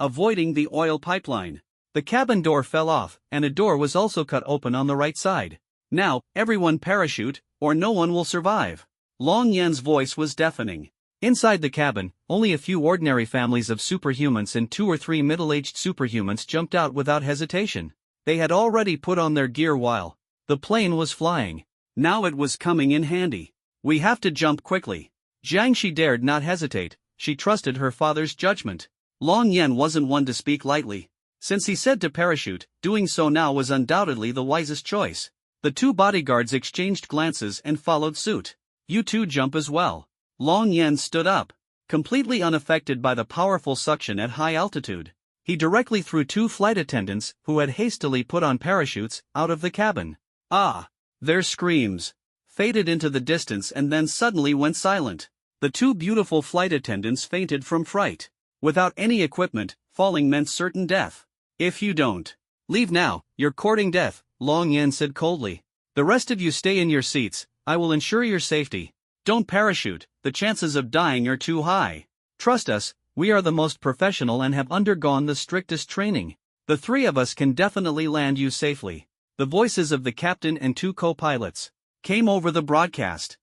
avoiding the oil pipeline. The cabin door fell off, and a door was also cut open on the right side. Now, everyone parachute, or no one will survive. Long Yen's voice was deafening. Inside the cabin, only a few ordinary families of superhumans and 2 or 3 middle-aged superhumans jumped out without hesitation. They had already put on their gear while the plane was flying. Now it was coming in handy. We have to jump quickly. Jiang Shi dared not hesitate, she trusted her father's judgment. Long Yen wasn't one to speak lightly. Since he said to parachute, doing so now was undoubtedly the wisest choice. The two bodyguards exchanged glances and followed suit. You two jump as well. Long Yen stood up, completely unaffected by the powerful suction at high altitude. He directly threw two flight attendants, who had hastily put on parachutes, out of the cabin. Ah! Their screams faded into the distance and then suddenly went silent. The two beautiful flight attendants fainted from fright. Without any equipment, falling meant certain death. If you don't leave now, you're courting death, Long Yen said coldly. The rest of you stay in your seats, I will ensure your safety. Don't parachute, the chances of dying are too high. Trust us, we are the most professional and have undergone the strictest training. The three of us can definitely land you safely. The voices of the captain and two co-pilots came over the broadcast.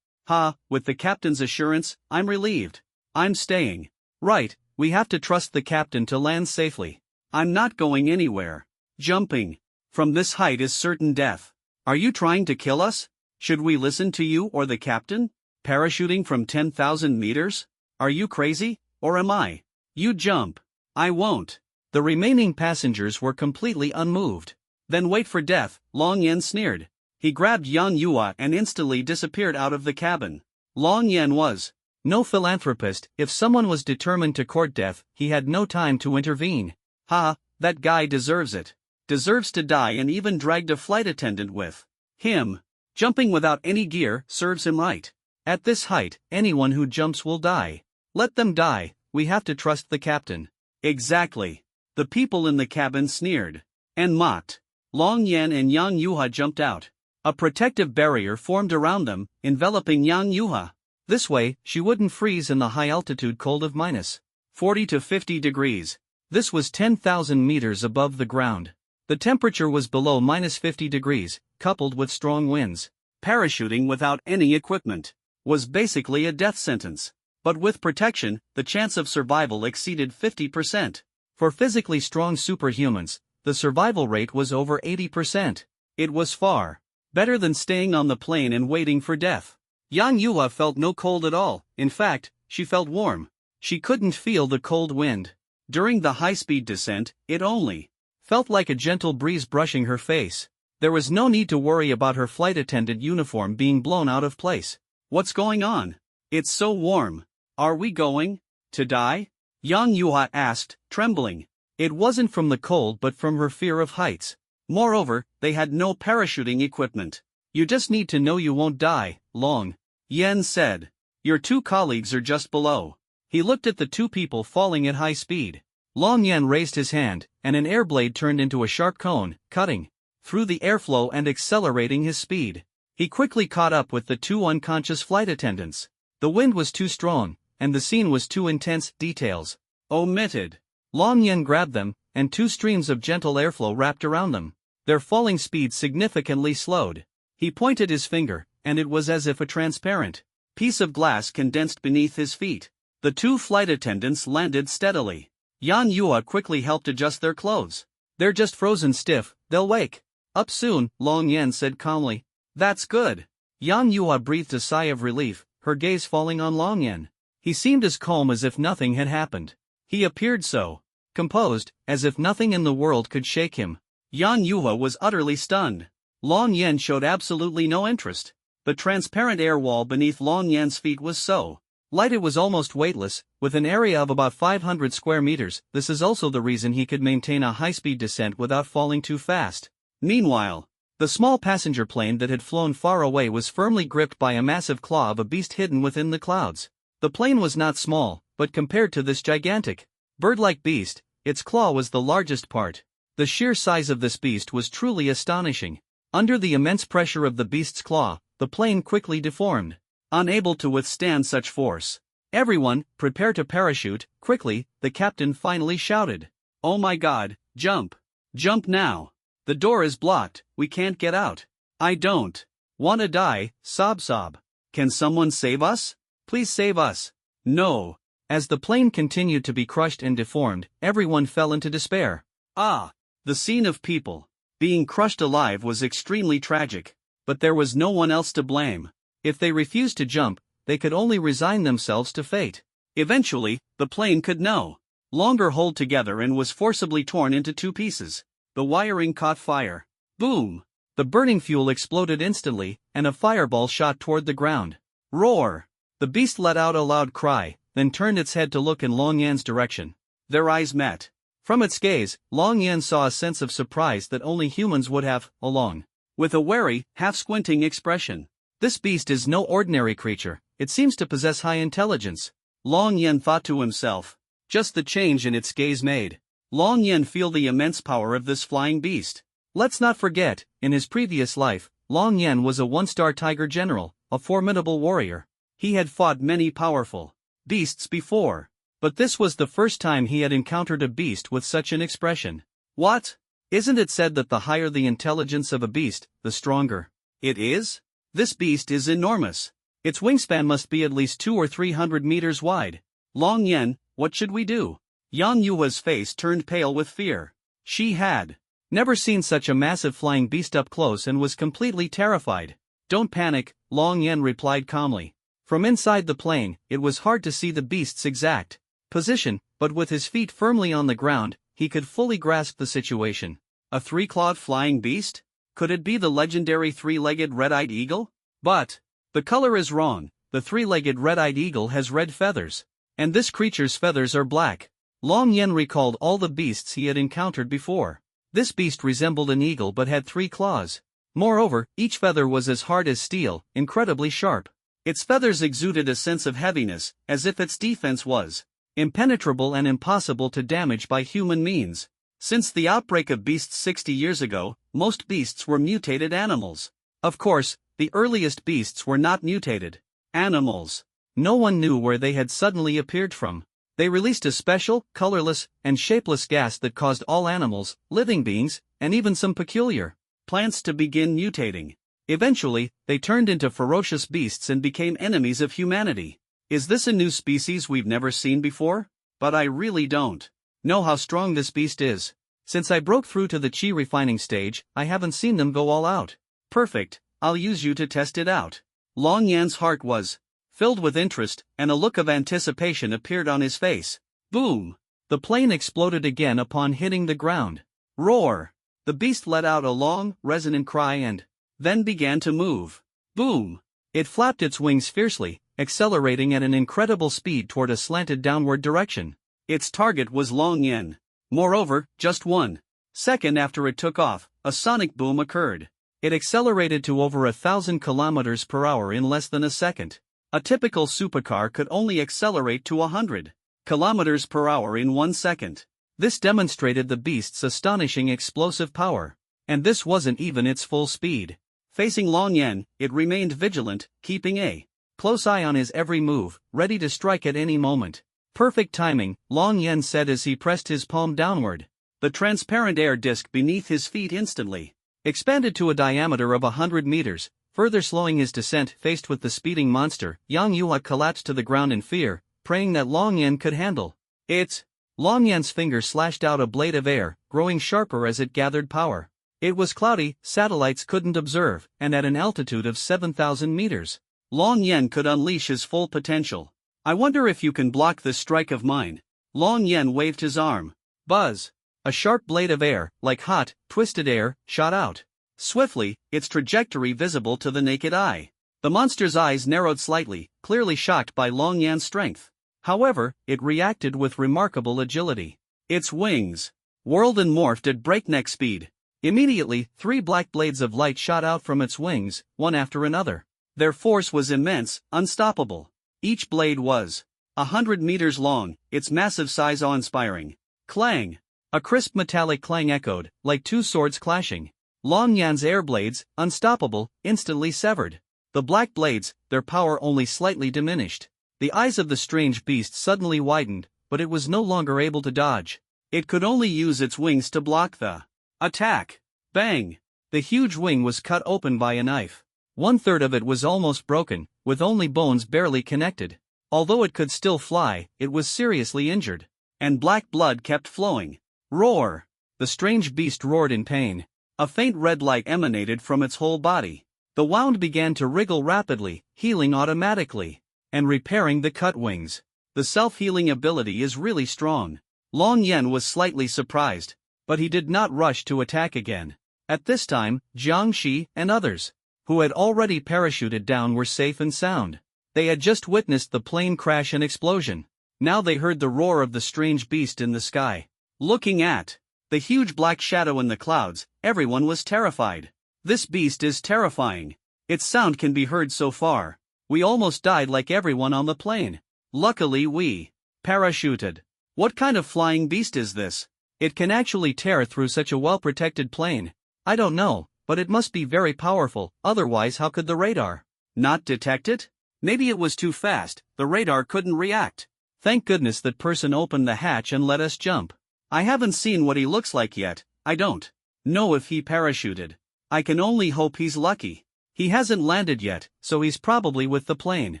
With the captain's assurance, I'm relieved. I'm staying. Right, we have to trust the captain to land safely. I'm not going anywhere. Jumping from this height is certain death. Are you trying to kill us? Should we listen to you or the captain? Parachuting from 10,000 meters? Are you crazy, or am I? You jump. I won't. The remaining passengers were completely unmoved. Then wait for death, Long Yen sneered. He grabbed Yang Yua and instantly disappeared out of the cabin. Long Yen was no philanthropist. If someone was determined to court death, he had no time to intervene. That guy deserves it. Deserves to die, and even dragged a flight attendant with him. Jumping without any gear serves him right. At this height, anyone who jumps will die. Let them die, we have to trust the captain. Exactly. The people in the cabin sneered and mocked. Long Yen and Yang Yuha jumped out. A protective barrier formed around them, enveloping Yang Yuha. This way, she wouldn't freeze in the high-altitude cold of minus 40 to 50 degrees. This was 10,000 meters above the ground. The temperature was below minus 50 degrees, coupled with strong winds. Parachuting without any equipment was basically a death sentence. But with protection, the chance of survival exceeded 50%. For physically strong superhumans, the survival rate was over 80%. It was far better than staying on the plane and waiting for death. Yang Yua felt no cold at all. In fact, she felt warm. She couldn't feel the cold wind. During the high-speed descent, it only felt like a gentle breeze brushing her face. There was no need to worry about her flight attendant uniform being blown out of place. What's going on? It's so warm. Are we going to die? Yang Yua asked, trembling. It wasn't from the cold but from her fear of heights. Moreover, they had no parachuting equipment. You just need to know you won't die, Long Yen said. Your two colleagues are just below. He looked at the two people falling at high speed. Long Yen raised his hand, and an air blade turned into a sharp cone, cutting through the airflow and accelerating his speed. He quickly caught up with the two unconscious flight attendants. The wind was too strong, and the scene was too intense. Details omitted. Long Yen grabbed them, and two streams of gentle airflow wrapped around them. Their falling speed significantly slowed. He pointed his finger, and it was as if a transparent piece of glass condensed beneath his feet. The two flight attendants landed steadily. Yang Yua quickly helped adjust their clothes. They're just frozen stiff, they'll wake up soon, Long Yen said calmly. That's good. Yang Yua breathed a sigh of relief, her gaze falling on Long Yen. He seemed as calm as if nothing had happened. He appeared so composed, as if nothing in the world could shake him. Yang Yua was utterly stunned. Long Yen showed absolutely no interest. The transparent air wall beneath Long Yen's feet was so light it was almost weightless, with an area of about 500 square meters. This is also the reason he could maintain a high-speed descent without falling too fast. Meanwhile, the small passenger plane that had flown far away was firmly gripped by a massive claw of a beast hidden within the clouds. The plane was not small, but compared to this gigantic, bird-like beast, its claw was the largest part. The sheer size of this beast was truly astonishing. Under the immense pressure of the beast's claw, the plane quickly deformed, unable to withstand such force. Everyone, prepare to parachute, quickly, the captain finally shouted. Oh my God, jump! Jump now! The door is blocked, we can't get out. I don't wanna die, sob. Can someone save us? Please save us. No. As the plane continued to be crushed and deformed, everyone fell into despair. The scene of people being crushed alive was extremely tragic, but there was no one else to blame. If they refused to jump, they could only resign themselves to fate. Eventually, the plane could know longer hold together and was forcibly torn into two pieces. The wiring caught fire. Boom! The burning fuel exploded instantly, and a fireball shot toward the ground. Roar! The beast let out a loud cry, then turned its head to look in Long Yan's direction. Their eyes met. From its gaze, Long Yan saw a sense of surprise that only humans would have, along with a wary, half-squinting expression. This beast is no ordinary creature, it seems to possess high intelligence. Long Yan thought to himself. Just the change in its gaze made Long Yan feel the immense power of this flying beast. Let's not forget, in his previous life, Long Yan was a one-star tiger general, a formidable warrior. He had fought many powerful beasts before, but this was the first time he had encountered a beast with such an expression. What? Isn't it said that the higher the intelligence of a beast, the stronger it is? This beast is enormous. Its wingspan must be at least 200 or 300 meters wide. Long Yan, what should we do? Yang Yue's face turned pale with fear. She had never seen such a massive flying beast up close and was completely terrified. Don't panic, Long Yan replied calmly. From inside the plane, it was hard to see the beast's exact position, but with his feet firmly on the ground, he could fully grasp the situation. A three-clawed flying beast? Could it be the legendary three-legged red-eyed eagle? But the color is wrong. The three-legged red-eyed eagle has red feathers, and this creature's feathers are black. Long Yan recalled all the beasts he had encountered before. This beast resembled an eagle but had 3 claws. Moreover, each feather was as hard as steel, incredibly sharp. Its feathers exuded a sense of heaviness, as if its defense was impenetrable and impossible to damage by human means. Since the outbreak of beasts 60 years ago, most beasts were mutated animals. Of course, the earliest beasts were not mutated animals. No one knew where they had suddenly appeared from. They released a special, colorless, and shapeless gas that caused all animals, living beings, and even some peculiar plants to begin mutating. Eventually, they turned into ferocious beasts and became enemies of humanity. Is this a new species we've never seen before? But I really don't know how strong this beast is. Since I broke through to the chi refining stage, I haven't seen them go all out. Perfect, I'll use you to test it out. Long Yan's heart was filled with interest, and a look of anticipation appeared on his face. Boom! The plane exploded again upon hitting the ground. Roar! The beast let out a long, resonant cry and then began to move. Boom! It flapped its wings fiercely, accelerating at an incredible speed toward a slanted downward direction. Its target was Long Yan. Moreover, just 1 second after it took off, a sonic boom occurred. It accelerated to over 1,000 kilometers per hour in less than a second. A typical supercar could only accelerate to 100 kilometers per hour in 1 second. This demonstrated the beast's astonishing explosive power. And this wasn't even its full speed. Facing Long Yan, it remained vigilant, keeping a close eye on his every move, ready to strike at any moment. Perfect timing, Long Yan said as he pressed his palm downward. The transparent air disc beneath his feet instantly expanded to a diameter of 100 meters, further slowing his descent. Faced with the speeding monster, Yang Yua collapsed to the ground in fear, praying that Long Yan could handle it. Long Yan's finger slashed out a blade of air, growing sharper as it gathered power. It was cloudy, satellites couldn't observe, and at an altitude of 7,000 meters. Long Yan could unleash his full potential. I wonder if you can block this strike of mine. Long Yan waved his arm. Buzz! A sharp blade of air, like hot, twisted air, shot out. Swiftly, its trajectory visible to the naked eye. The monster's eyes narrowed slightly, clearly shocked by Long Yan's strength. However, it reacted with remarkable agility. Its wings whirled and morphed at breakneck speed. Immediately, 3 black blades of light shot out from its wings, one after another. Their force was immense, unstoppable. Each blade was 100 meters long, its massive size awe-inspiring. Clang! A crisp metallic clang echoed, like 2 swords clashing. Long Yan's air blades, unstoppable, instantly severed. The black blades, their power only slightly diminished. The eyes of the strange beast suddenly widened, but it was no longer able to dodge. It could only use its wings to block the attack. Bang! The huge wing was cut open by a knife. 1/3 of it was almost broken, with only bones barely connected. Although it could still fly, it was seriously injured. And black blood kept flowing. Roar! The strange beast roared in pain. A faint red light emanated from its whole body. The wound began to wriggle rapidly, healing automatically and repairing the cut wings. The self-healing ability is really strong. Long Yan was slightly surprised, but he did not rush to attack again. At this time, Jiang Shi and others, who had already parachuted down, were safe and sound. They had just witnessed the plane crash and explosion. Now they heard the roar of the strange beast in the sky. Looking at the huge black shadow in the clouds, everyone was terrified. This beast is terrifying. Its sound can be heard so far. We almost died like everyone on the plane. Luckily we parachuted. What kind of flying beast is this? It can actually tear through such a well-protected plane. I don't know, but it must be very powerful, otherwise how could the radar not detect it? Maybe it was too fast, the radar couldn't react. Thank goodness that person opened the hatch and let us jump. I haven't seen what he looks like yet. I don't know if he parachuted. I can only hope he's lucky. He hasn't landed yet, so he's probably with the plane.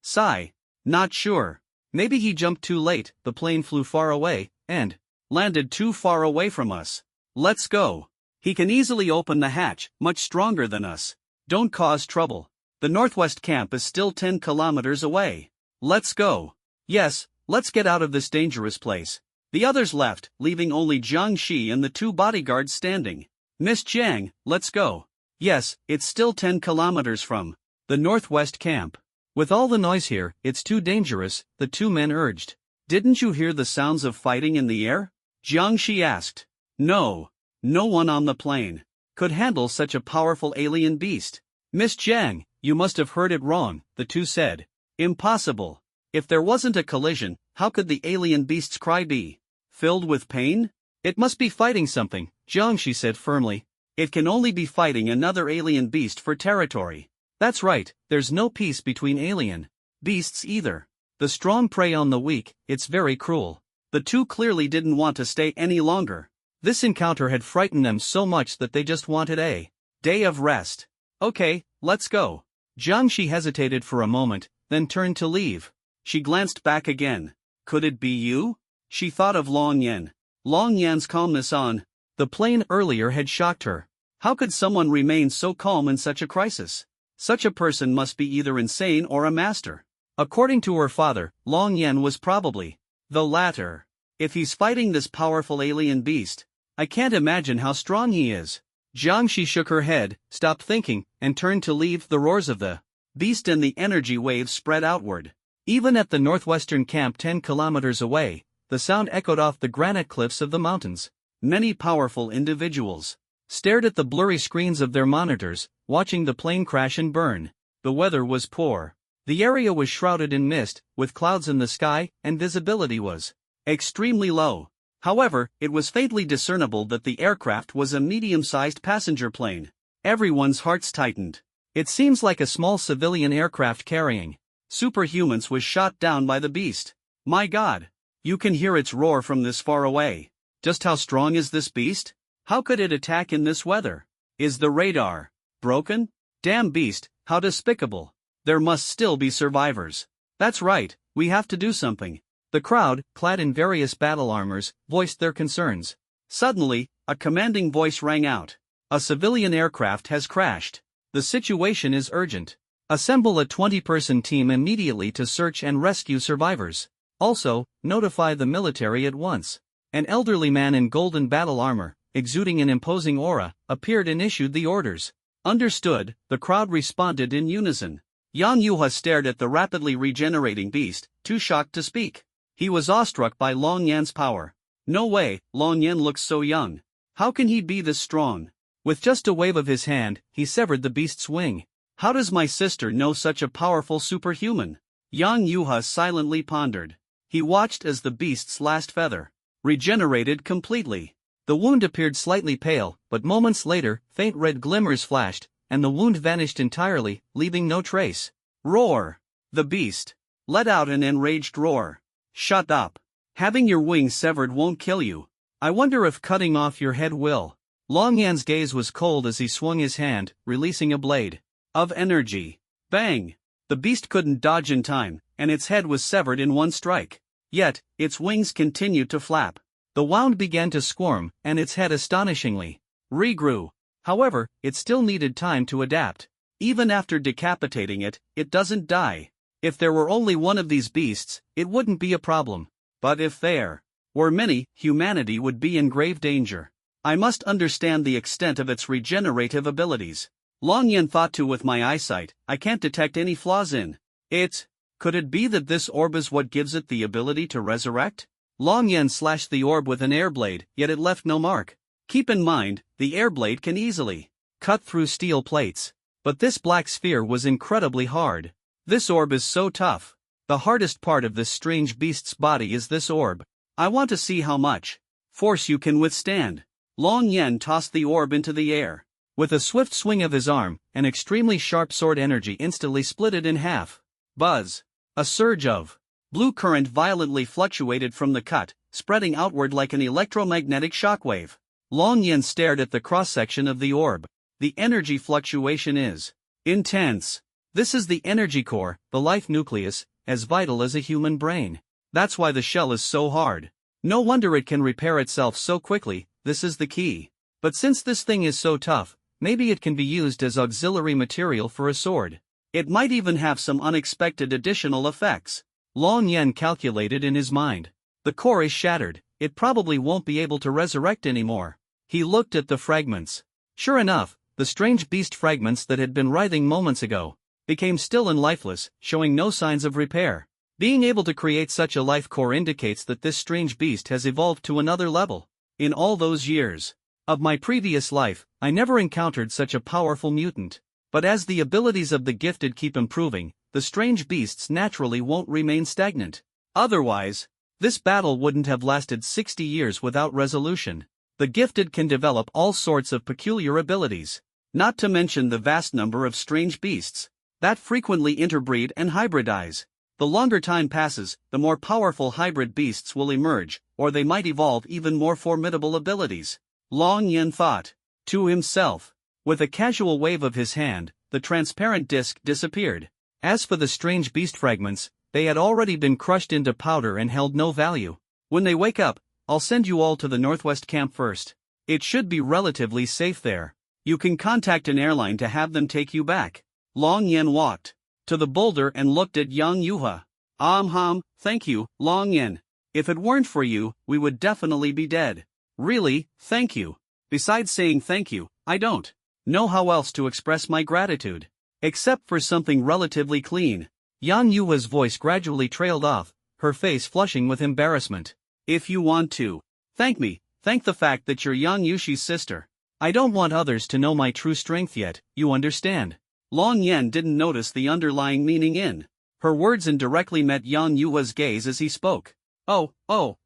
Sigh. Not sure. Maybe he jumped too late, the plane flew far away, and landed too far away from us. Let's go. He can easily open the hatch, much stronger than us. Don't cause trouble. The northwest camp is still 10 kilometers away. Let's go. Yes, let's get out of this dangerous place. The others left, leaving only Jiang Shi and the 2 bodyguards standing. Miss Jiang, let's go. Yes, it's still 10 kilometers from the northwest camp. With all the noise here, it's too dangerous, the 2 men urged. Didn't you hear the sounds of fighting in the air? Jiang Shi asked. No. No one on the plane could handle such a powerful alien beast. Miss Jiang, you must have heard it wrong, the 2 said. Impossible. If there wasn't a collision, how could the alien beast's cry be filled with pain? It must be fighting something, Jiang Shi said firmly. It can only be fighting another alien beast for territory. That's right, there's no peace between alien beasts either. The strong prey on the weak, it's very cruel. The 2 clearly didn't want to stay any longer. This encounter had frightened them so much that they just wanted a day of rest. Okay, let's go. Jiang Shi hesitated for a moment, then turned to leave. She glanced back again. Could it be you? She thought of Long Yan. Long Yan's calmness on the plane earlier had shocked her. How could someone remain so calm in such a crisis? Such a person must be either insane or a master. According to her father, Long Yan was probably the latter. If he's fighting this powerful alien beast, I can't imagine how strong he is. Jiang Shi shook her head, stopped thinking, and turned to leave. The roars of the beast and the energy waves spread outward. Even at the northwestern camp 10 kilometers away, the sound echoed off the granite cliffs of the mountains. Many powerful individuals stared at the blurry screens of their monitors, watching the plane crash and burn. The weather was poor. The area was shrouded in mist, with clouds in the sky, and visibility was extremely low. However, it was faintly discernible that the aircraft was a medium-sized passenger plane. Everyone's hearts tightened. It seems like a small civilian aircraft carrying superhumans was shot down by the beast. My God! You can hear its roar from this far away. Just how strong is this beast? How could it attack in this weather? Is the radar broken? Damn beast, how despicable. There must still be survivors. That's right, we have to do something. The crowd, clad in various battle armors, voiced their concerns. Suddenly, a commanding voice rang out. A civilian aircraft has crashed. The situation is urgent. Assemble a 20-person team immediately to search and rescue survivors. Also, notify the military at once. An elderly man in golden battle armor, exuding an imposing aura, appeared and issued the orders. Understood, the crowd responded in unison. Yang Yuha stared at the rapidly regenerating beast, too shocked to speak. He was awestruck by Long Yan's power. No way, Long Yan looks so young. How can he be this strong? With just a wave of his hand, he severed the beast's wing. How does my sister know such a powerful superhuman? Yang Yuha silently pondered. He watched as the beast's last feather regenerated completely. The wound appeared slightly pale, but moments later, faint red glimmers flashed, and the wound vanished entirely, leaving no trace. Roar! The beast let out an enraged roar. Shut up. Having your wings severed won't kill you. I wonder if cutting off your head will. Long Yan's gaze was cold as he swung his hand, releasing a blade of energy. Bang! The beast couldn't dodge in time, and its head was severed in one strike. Yet, its wings continued to flap. The wound began to squirm, and its head astonishingly regrew. However, it still needed time to adapt. Even after decapitating it, it doesn't die. If there were only one of these beasts, it wouldn't be a problem. But if there Were many, humanity would be in grave danger. I must understand the extent of its regenerative abilities. Long Yen thought too. With my eyesight, I can't detect any flaws in it. Could it be that this orb is what gives it the ability to resurrect? Long Yen slashed the orb with an air blade, yet it left no mark. Keep in mind, the air blade can easily cut through steel plates. But this black sphere was incredibly hard. This orb is so tough. The hardest part of this strange beast's body is this orb. I want to see how much force you can withstand. Long Yen tossed the orb into the air. With a swift swing of his arm, an extremely sharp sword energy instantly split it in half. Buzz! A surge of blue current violently fluctuated from the cut, spreading outward like an electromagnetic shockwave. Long Yen stared at the cross-section of the orb. The energy fluctuation is intense. This is the energy core, the life nucleus, as vital as a human brain. That's why the shell is so hard. No wonder it can repair itself so quickly. This is the key. But since this thing is so tough, maybe it can be used as auxiliary material for a sword. It might even have some unexpected additional effects. Long Yen calculated in his mind. The core is shattered, it probably won't be able to resurrect anymore. He looked at the fragments. Sure enough, the strange beast fragments that had been writhing moments ago became still and lifeless, showing no signs of repair. Being able to create such a life core indicates that this strange beast has evolved to another level. In all those years of my previous life, I never encountered such a powerful mutant. But as the abilities of the gifted keep improving, the strange beasts naturally won't remain stagnant. Otherwise, this battle wouldn't have lasted 60 years without resolution. The gifted can develop all sorts of peculiar abilities, not to mention the vast number of strange beasts that frequently interbreed and hybridize. The longer time passes, the more powerful hybrid beasts will emerge, or they might evolve even more formidable abilities. Long Yen thought to himself. With a casual wave of his hand, the transparent disc disappeared. As for the strange beast fragments, they had already been crushed into powder and held no value. When they wake up, I'll send you all to the Northwest camp first. It should be relatively safe there. You can contact an airline to have them take you back. Long Yen walked to the boulder and looked at Yang Yuha. Thank you, Long Yen. If it weren't for you, we would definitely be dead. Really, thank you. Besides saying thank you, I don't know how else to express my gratitude. Except for something relatively clean. Yang Yuha's voice gradually trailed off, her face flushing with embarrassment. If you want to thank me, thank the fact that you're Yang Yushi's sister. I don't want others to know my true strength yet, you understand. Long Yen didn't notice the underlying meaning in her words and directly met Yang Yuha's gaze as he spoke. Oh,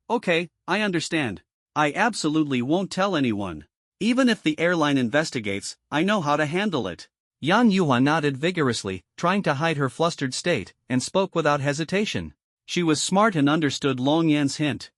okay, I understand. I absolutely won't tell anyone. Even if the airline investigates, I know how to handle it. Yang Yuha nodded vigorously, trying to hide her flustered state, and spoke without hesitation. She was smart and understood Long Yen's hint.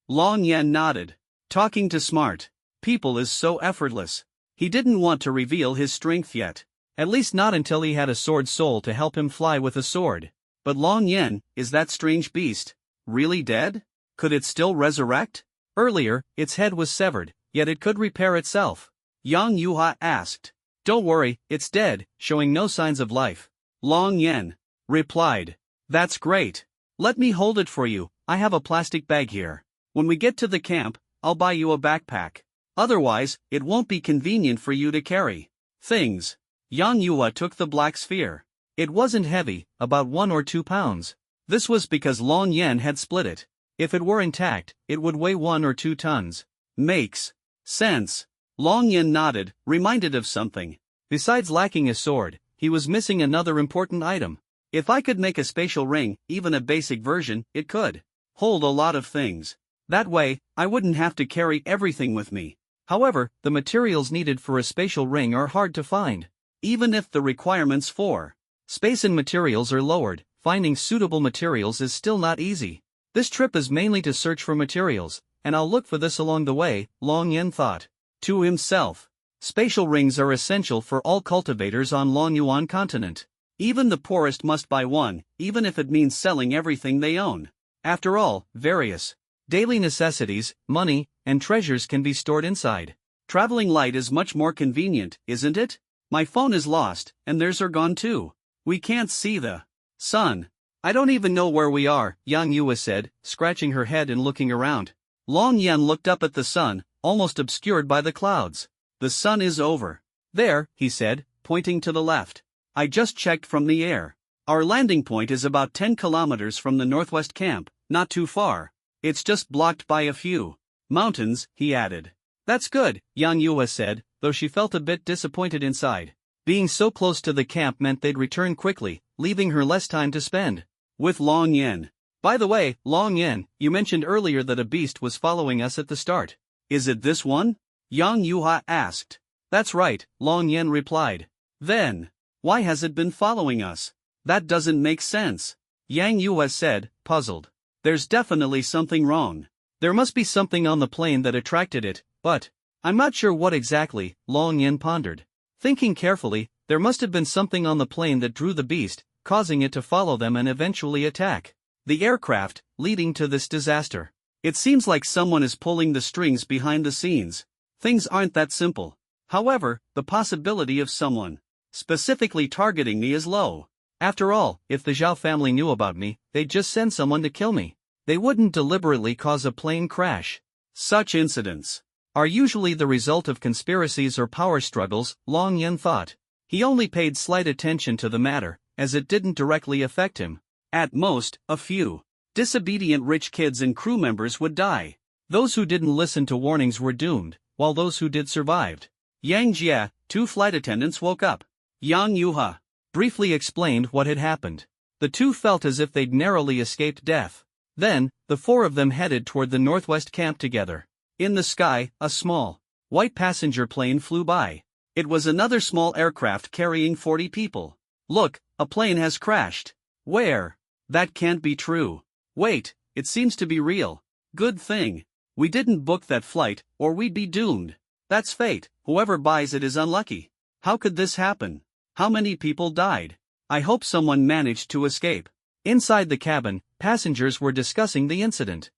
Long Yen nodded. Talking to smart people is so effortless. He didn't want to reveal his strength yet. At least not until he had a sword soul to help him fly with a sword. But Long Yen, is that strange beast really dead? Could it still resurrect? Earlier, its head was severed, yet it could repair itself. Yang Yuha asked. Don't worry, it's dead, showing no signs of life. Long Yen replied. That's great. Let me hold it for you, I have a plastic bag here. When we get to the camp, I'll buy you a backpack. Otherwise, it won't be convenient for you to carry things. Yang Yuha took the black sphere. It wasn't heavy, about 1 or 2 pounds. This was because Long Yen had split it. If it were intact, it would weigh 1 or 2 tons. Makes sense. Long Yen nodded, reminded of something. Besides lacking a sword, he was missing another important item. If I could make a spatial ring, even a basic version, it could hold a lot of things. That way, I wouldn't have to carry everything with me. However, the materials needed for a spatial ring are hard to find. Even if the requirements for space and materials are lowered, finding suitable materials is still not easy. This trip is mainly to search for materials, and I'll look for this along the way, Long Yen thought to himself. Spatial rings are essential for all cultivators on Long Yuan continent. Even the poorest must buy one, even if it means selling everything they own. After all, various daily necessities, money, and treasures can be stored inside. Traveling light is much more convenient, isn't it? My phone is lost, and theirs are gone too. We can't see the sun. I don't even know where we are, Yang Yue said, scratching her head and looking around. Long Yan looked up at the sun, almost obscured by the clouds. The sun is over. There, he said, pointing to the left. I just checked from the air. Our landing point is about 10 kilometers from the northwest camp, not too far. It's just blocked by a few mountains, he added. That's good, Yang Yue said, though she felt a bit disappointed inside. Being so close to the camp meant they'd return quickly, leaving her less time to spend with Long Yan. By the way, Long Yan, you mentioned earlier that a beast was following us at the start. Is it this one? Yang Yue asked. That's right, Long Yan replied. Then, why has it been following us? That doesn't make sense. Yang Yue said, puzzled. There's definitely something wrong. There must be something on the plane that attracted it, but I'm not sure what exactly, Long Yan pondered. Thinking carefully, there must have been something on the plane that drew the beast, causing it to follow them and eventually attack the aircraft, leading to this disaster. It seems like someone is pulling the strings behind the scenes. Things aren't that simple. However, the possibility of someone specifically targeting me is low. After all, if the Zhao family knew about me, they'd just send someone to kill me. They wouldn't deliberately cause a plane crash. Such incidents are usually the result of conspiracies or power struggles, Long Yan thought. He only paid slight attention to the matter, as it didn't directly affect him. At most, a few disobedient rich kids and crew members would die. Those who didn't listen to warnings were doomed, while those who did survived. Yang Jie, 2 flight attendants woke up. Yang Yue briefly explained what had happened. The two felt as if they'd narrowly escaped death. Then, the 4 of them headed toward the northwest camp together. In the sky, a small, white passenger plane flew by. It was another small aircraft carrying 40 people. Look, a plane has crashed. Where? That can't be true. Wait, it seems to be real. Good thing we didn't book that flight, or we'd be doomed. That's fate, whoever buys it is unlucky. How could this happen? How many people died? I hope someone managed to escape. Inside the cabin, passengers were discussing the incident.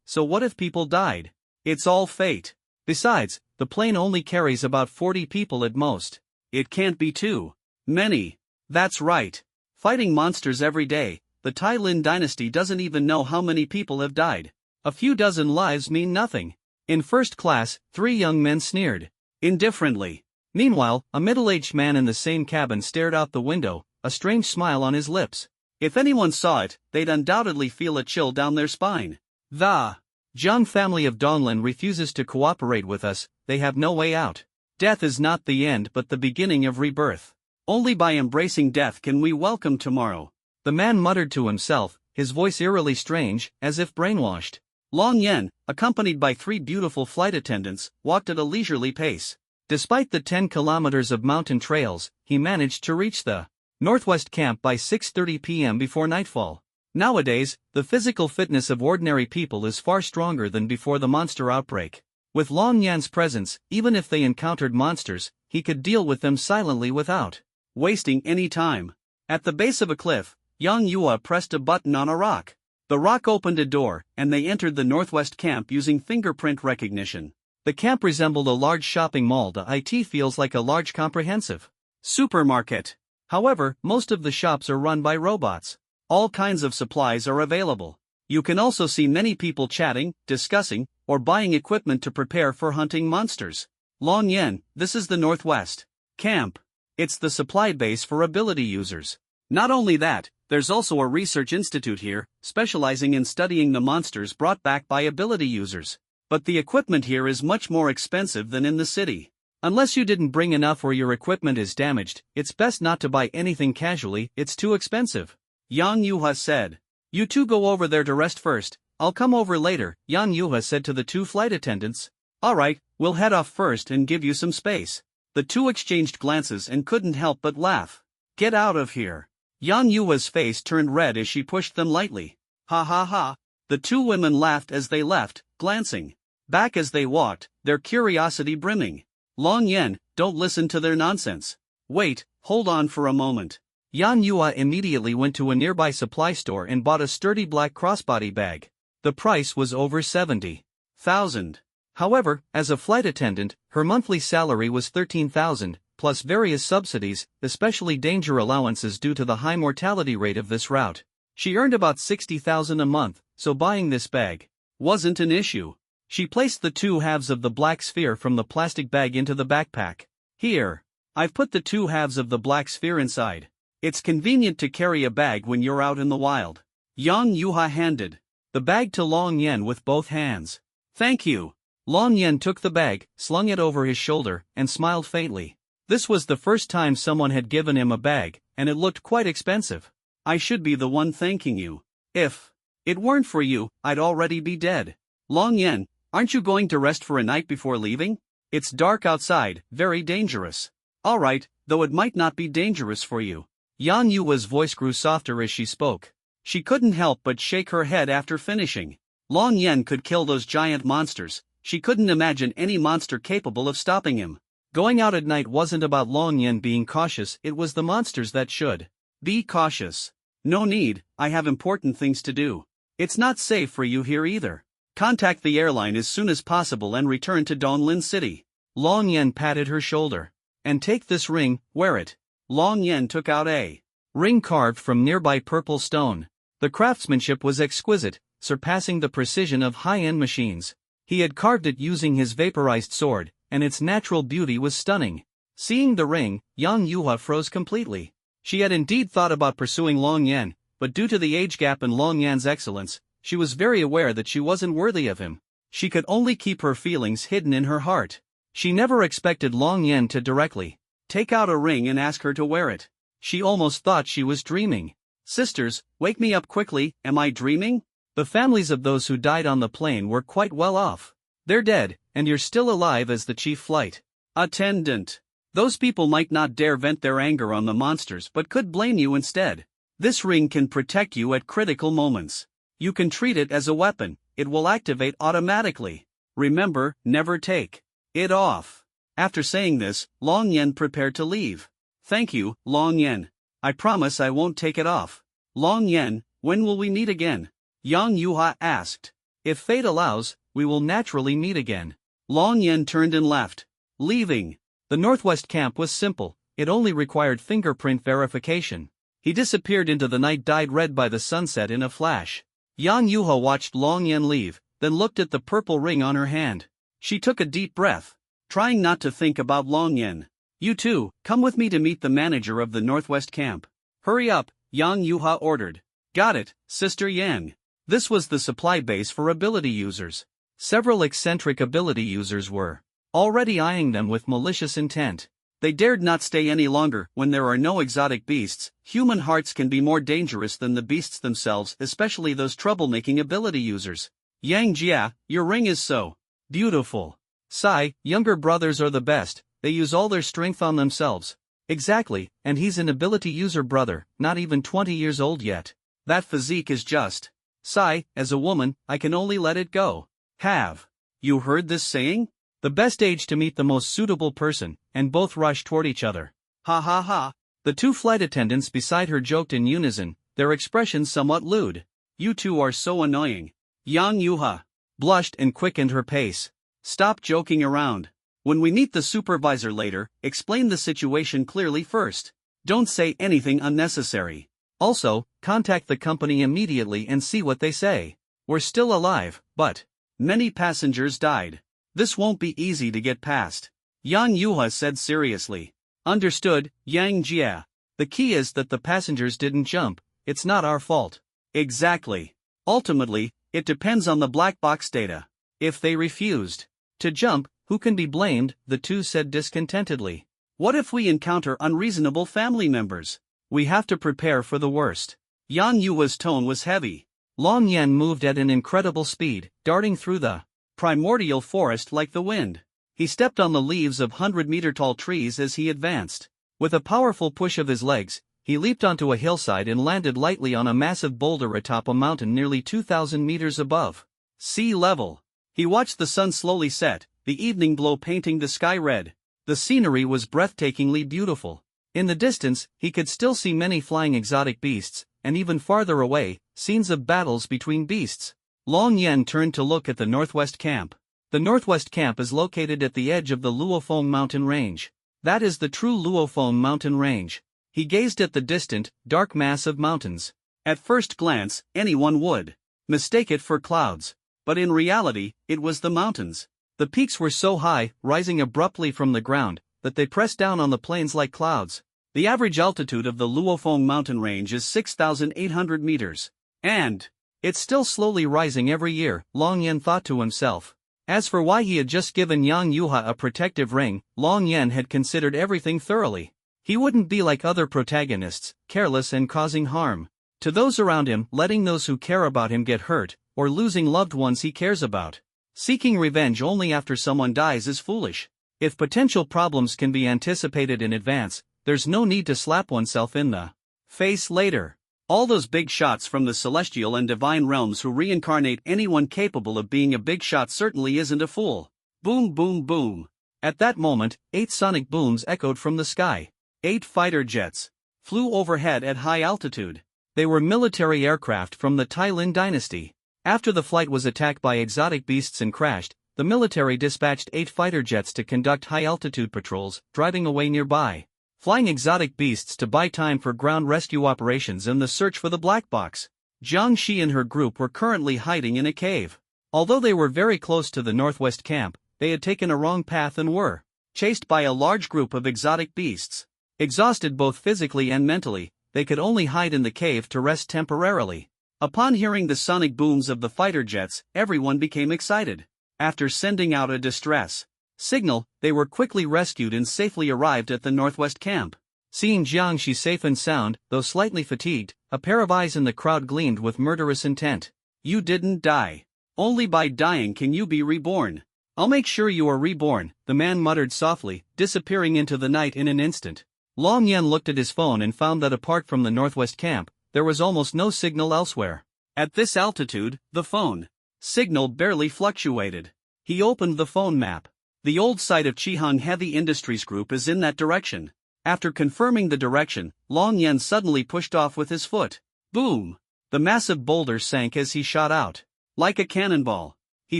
So what if people died? It's all fate. Besides, the plane only carries about 40 people at most. It can't be too many. That's right. Fighting monsters every day, the Tai Lin dynasty doesn't even know how many people have died. A few dozen lives mean nothing. In first class, 3 young men sneered indifferently. Meanwhile, a middle-aged man in the same cabin stared out the window, a strange smile on his lips. If anyone saw it, they'd undoubtedly feel a chill down their spine. The Zhang family of Donglin refuses to cooperate with us, they have no way out. Death is not the end but the beginning of rebirth. Only by embracing death can we welcome tomorrow. The man muttered to himself, his voice eerily strange, as if brainwashed. Long Yan, accompanied by 3 beautiful flight attendants, walked at a leisurely pace. Despite the 10 kilometers of mountain trails, he managed to reach the northwest camp by 6:30 p.m. before nightfall. Nowadays, the physical fitness of ordinary people is far stronger than before the monster outbreak. With Long Yan's presence, even if they encountered monsters, he could deal with them silently without wasting any time. At the base of a cliff, Yang Yue pressed a button on a rock. The rock opened a door, and they entered the northwest camp using fingerprint recognition. The camp resembled a large shopping mall. It feels like a large comprehensive supermarket. However, most of the shops are run by robots. All kinds of supplies are available. You can also see many people chatting, discussing, or buying equipment to prepare for hunting monsters. Long Yan, this is the northwest camp. It's the supply base for ability users. Not only that, there's also a research institute here, specializing in studying the monsters brought back by ability users. But the equipment here is much more expensive than in the city. Unless you didn't bring enough or your equipment is damaged, it's best not to buy anything casually, it's too expensive. Yang Yue said. You two go over there to rest first, I'll come over later, Yang Yue said to the 2 flight attendants. Alright, we'll head off first and give you some space. The 2 exchanged glances and couldn't help but laugh. Get out of here. Yang Yue's face turned red as she pushed them lightly. Ha ha ha. The 2 women laughed as they left, glancing back as they walked, their curiosity brimming. Long Yan, don't listen to their nonsense. Wait, hold on for a moment. Yang Yue immediately went to a nearby supply store and bought a sturdy black crossbody bag. The price was over 70,000. However, as a flight attendant, her monthly salary was 13,000, plus various subsidies, especially danger allowances due to the high mortality rate of this route. She earned about 60,000 a month, so buying this bag wasn't an issue. She placed the two halves of the black sphere from the plastic bag into the backpack. Here. I've put the two halves of the black sphere inside. It's convenient to carry a bag when you're out in the wild. Yang Yuha handed the bag to Long Yen with both hands. Thank you. Long Yen took the bag, slung it over his shoulder, and smiled faintly. This was the first time someone had given him a bag, and it looked quite expensive. I should be the one thanking you. If it weren't for you, I'd already be dead. Long Yen, aren't you going to rest for a night before leaving? It's dark outside, very dangerous. Alright, though it might not be dangerous for you. Yang Yua's voice grew softer as she spoke. She couldn't help but shake her head after finishing. Long Yen could kill those giant monsters. She couldn't imagine any monster capable of stopping him. Going out at night wasn't about Long Yen being cautious, it was the monsters that should be cautious. No need, I have important things to do. It's not safe for you here either. Contact the airline as soon as possible and return to Donglin City. Long Yen patted her shoulder. And take this ring, wear it. Long Yen took out a ring carved from nearby purple stone. The craftsmanship was exquisite, surpassing the precision of high-end machines. He had carved it using his vaporized sword, and its natural beauty was stunning. Seeing the ring, Yang Yuha froze completely. She had indeed thought about pursuing Long Yen, but due to the age gap and Long Yan's excellence, she was very aware that she wasn't worthy of him. She could only keep her feelings hidden in her heart. She never expected Long Yen to directly take out a ring and ask her to wear it. She almost thought she was dreaming. Sisters, wake me up quickly, am I dreaming? The families of those who died on the plane were quite well off. They're dead, and you're still alive as the chief flight attendant. Those people might not dare vent their anger on the monsters but could blame you instead. This ring can protect you at critical moments. You can treat it as a weapon, it will activate automatically. Remember, never take it off. After saying this, Long Yen prepared to leave. Thank you, Long Yen. I promise I won't take it off. Long Yen, when will we meet again? Yang Yuha asked. If fate allows, we will naturally meet again. Long Yen turned and left. Leaving. The Northwest camp was simple, it only required fingerprint verification. He disappeared into the night dyed red by the sunset in a flash. Yang Yuha watched Long Yen leave, then looked at the purple ring on her hand. She took a deep breath, trying not to think about Long Yen. You two, come with me to meet the manager of the Northwest camp. Hurry up, Yang Yuha ordered. Got it, Sister Yang. This was the supply base for ability users. Several eccentric ability users were already eyeing them with malicious intent. They dared not stay any longer. When there are no exotic beasts, human hearts can be more dangerous than the beasts themselves, especially those troublemaking ability users. Yang Jia, your ring is so beautiful. Sai, younger brothers are the best, they use all their strength on themselves. Exactly, and he's an ability user brother, not even 20 years old yet. That physique is just. Sai, as a woman, I can only let it go. Have you heard this saying? The best age to meet the most suitable person, and both rushed toward each other. Ha ha ha. The two flight attendants beside her joked in unison, their expressions somewhat lewd. You two are so annoying. Yang Yuha blushed and quickened her pace. Stop joking around. When we meet the supervisor later, explain the situation clearly first. Don't say anything unnecessary. Also, contact the company immediately and see what they say. We're still alive, but many passengers died. This won't be easy to get past. Yang Yuha said seriously. Understood, Yang Jia. The key is that the passengers didn't jump, it's not our fault. Exactly. Ultimately, it depends on the black box data. If they refused to jump, who can be blamed? The two said discontentedly. What if we encounter unreasonable family members? We have to prepare for the worst. Yang Yua's tone was heavy. Long Yen moved at an incredible speed, darting through the primordial forest like the wind. He stepped on the leaves of 100-meter-tall trees as he advanced. With a powerful push of his legs, he leaped onto a hillside and landed lightly on a massive boulder atop a mountain nearly 2,000 meters above sea level. He watched the sun slowly set, the evening glow painting the sky red. The scenery was breathtakingly beautiful. In the distance, he could still see many flying exotic beasts, and even farther away, scenes of battles between beasts. Long Yen turned to look at the Northwest camp. The Northwest camp is located at the edge of the Luofeng mountain range. That is the true Luofeng mountain range. He gazed at the distant, dark mass of mountains. At first glance, anyone would mistake it for clouds. But in reality, it was the mountains. The peaks were so high, rising abruptly from the ground, that they pressed down on the plains like clouds. The average altitude of the Luofeng mountain range is 6,800 meters. And it's still slowly rising every year, Long Yan thought to himself. As for why he had just given Yang Yuha a protective ring, Long Yan had considered everything thoroughly. He wouldn't be like other protagonists, careless and causing harm to those around him, letting those who care about him get hurt, or losing loved ones he cares about. Seeking revenge only after someone dies is foolish. If potential problems can be anticipated in advance, there's no need to slap oneself in the face later. All those big shots from the celestial and divine realms who reincarnate anyone capable of being a big shot certainly isn't a fool. Boom boom boom. At that moment, 8 sonic booms echoed from the sky. 8 fighter jets flew overhead at high altitude. They were military aircraft from the Tai Lin dynasty. After the flight was attacked by exotic beasts and crashed, the military dispatched 8 fighter jets to conduct high-altitude patrols, driving away nearby flying exotic beasts to buy time for ground rescue operations in the search for the black box. Jiang Shi and her group were currently hiding in a cave. Although they were very close to the northwest camp, they had taken a wrong path and were chased by a large group of exotic beasts. Exhausted both physically and mentally, they could only hide in the cave to rest temporarily. Upon hearing the sonic booms of the fighter jets, everyone became excited. After sending out a distress signal, they were quickly rescued and safely arrived at the northwest camp. Seeing Jiang Shi safe and sound, though slightly fatigued, a pair of eyes in the crowd gleamed with murderous intent. You didn't die. Only by dying can you be reborn. I'll make sure you are reborn, the man muttered softly, disappearing into the night in an instant. Long Yan looked at his phone and found that apart from the northwest camp, there was almost no signal elsewhere. At this altitude, the phone signal barely fluctuated. He opened the phone map. The old site of Qihang Heavy Industries Group is in that direction. After confirming the direction, Long Yan suddenly pushed off with his foot. Boom! The massive boulder sank as he shot out. Like a cannonball, he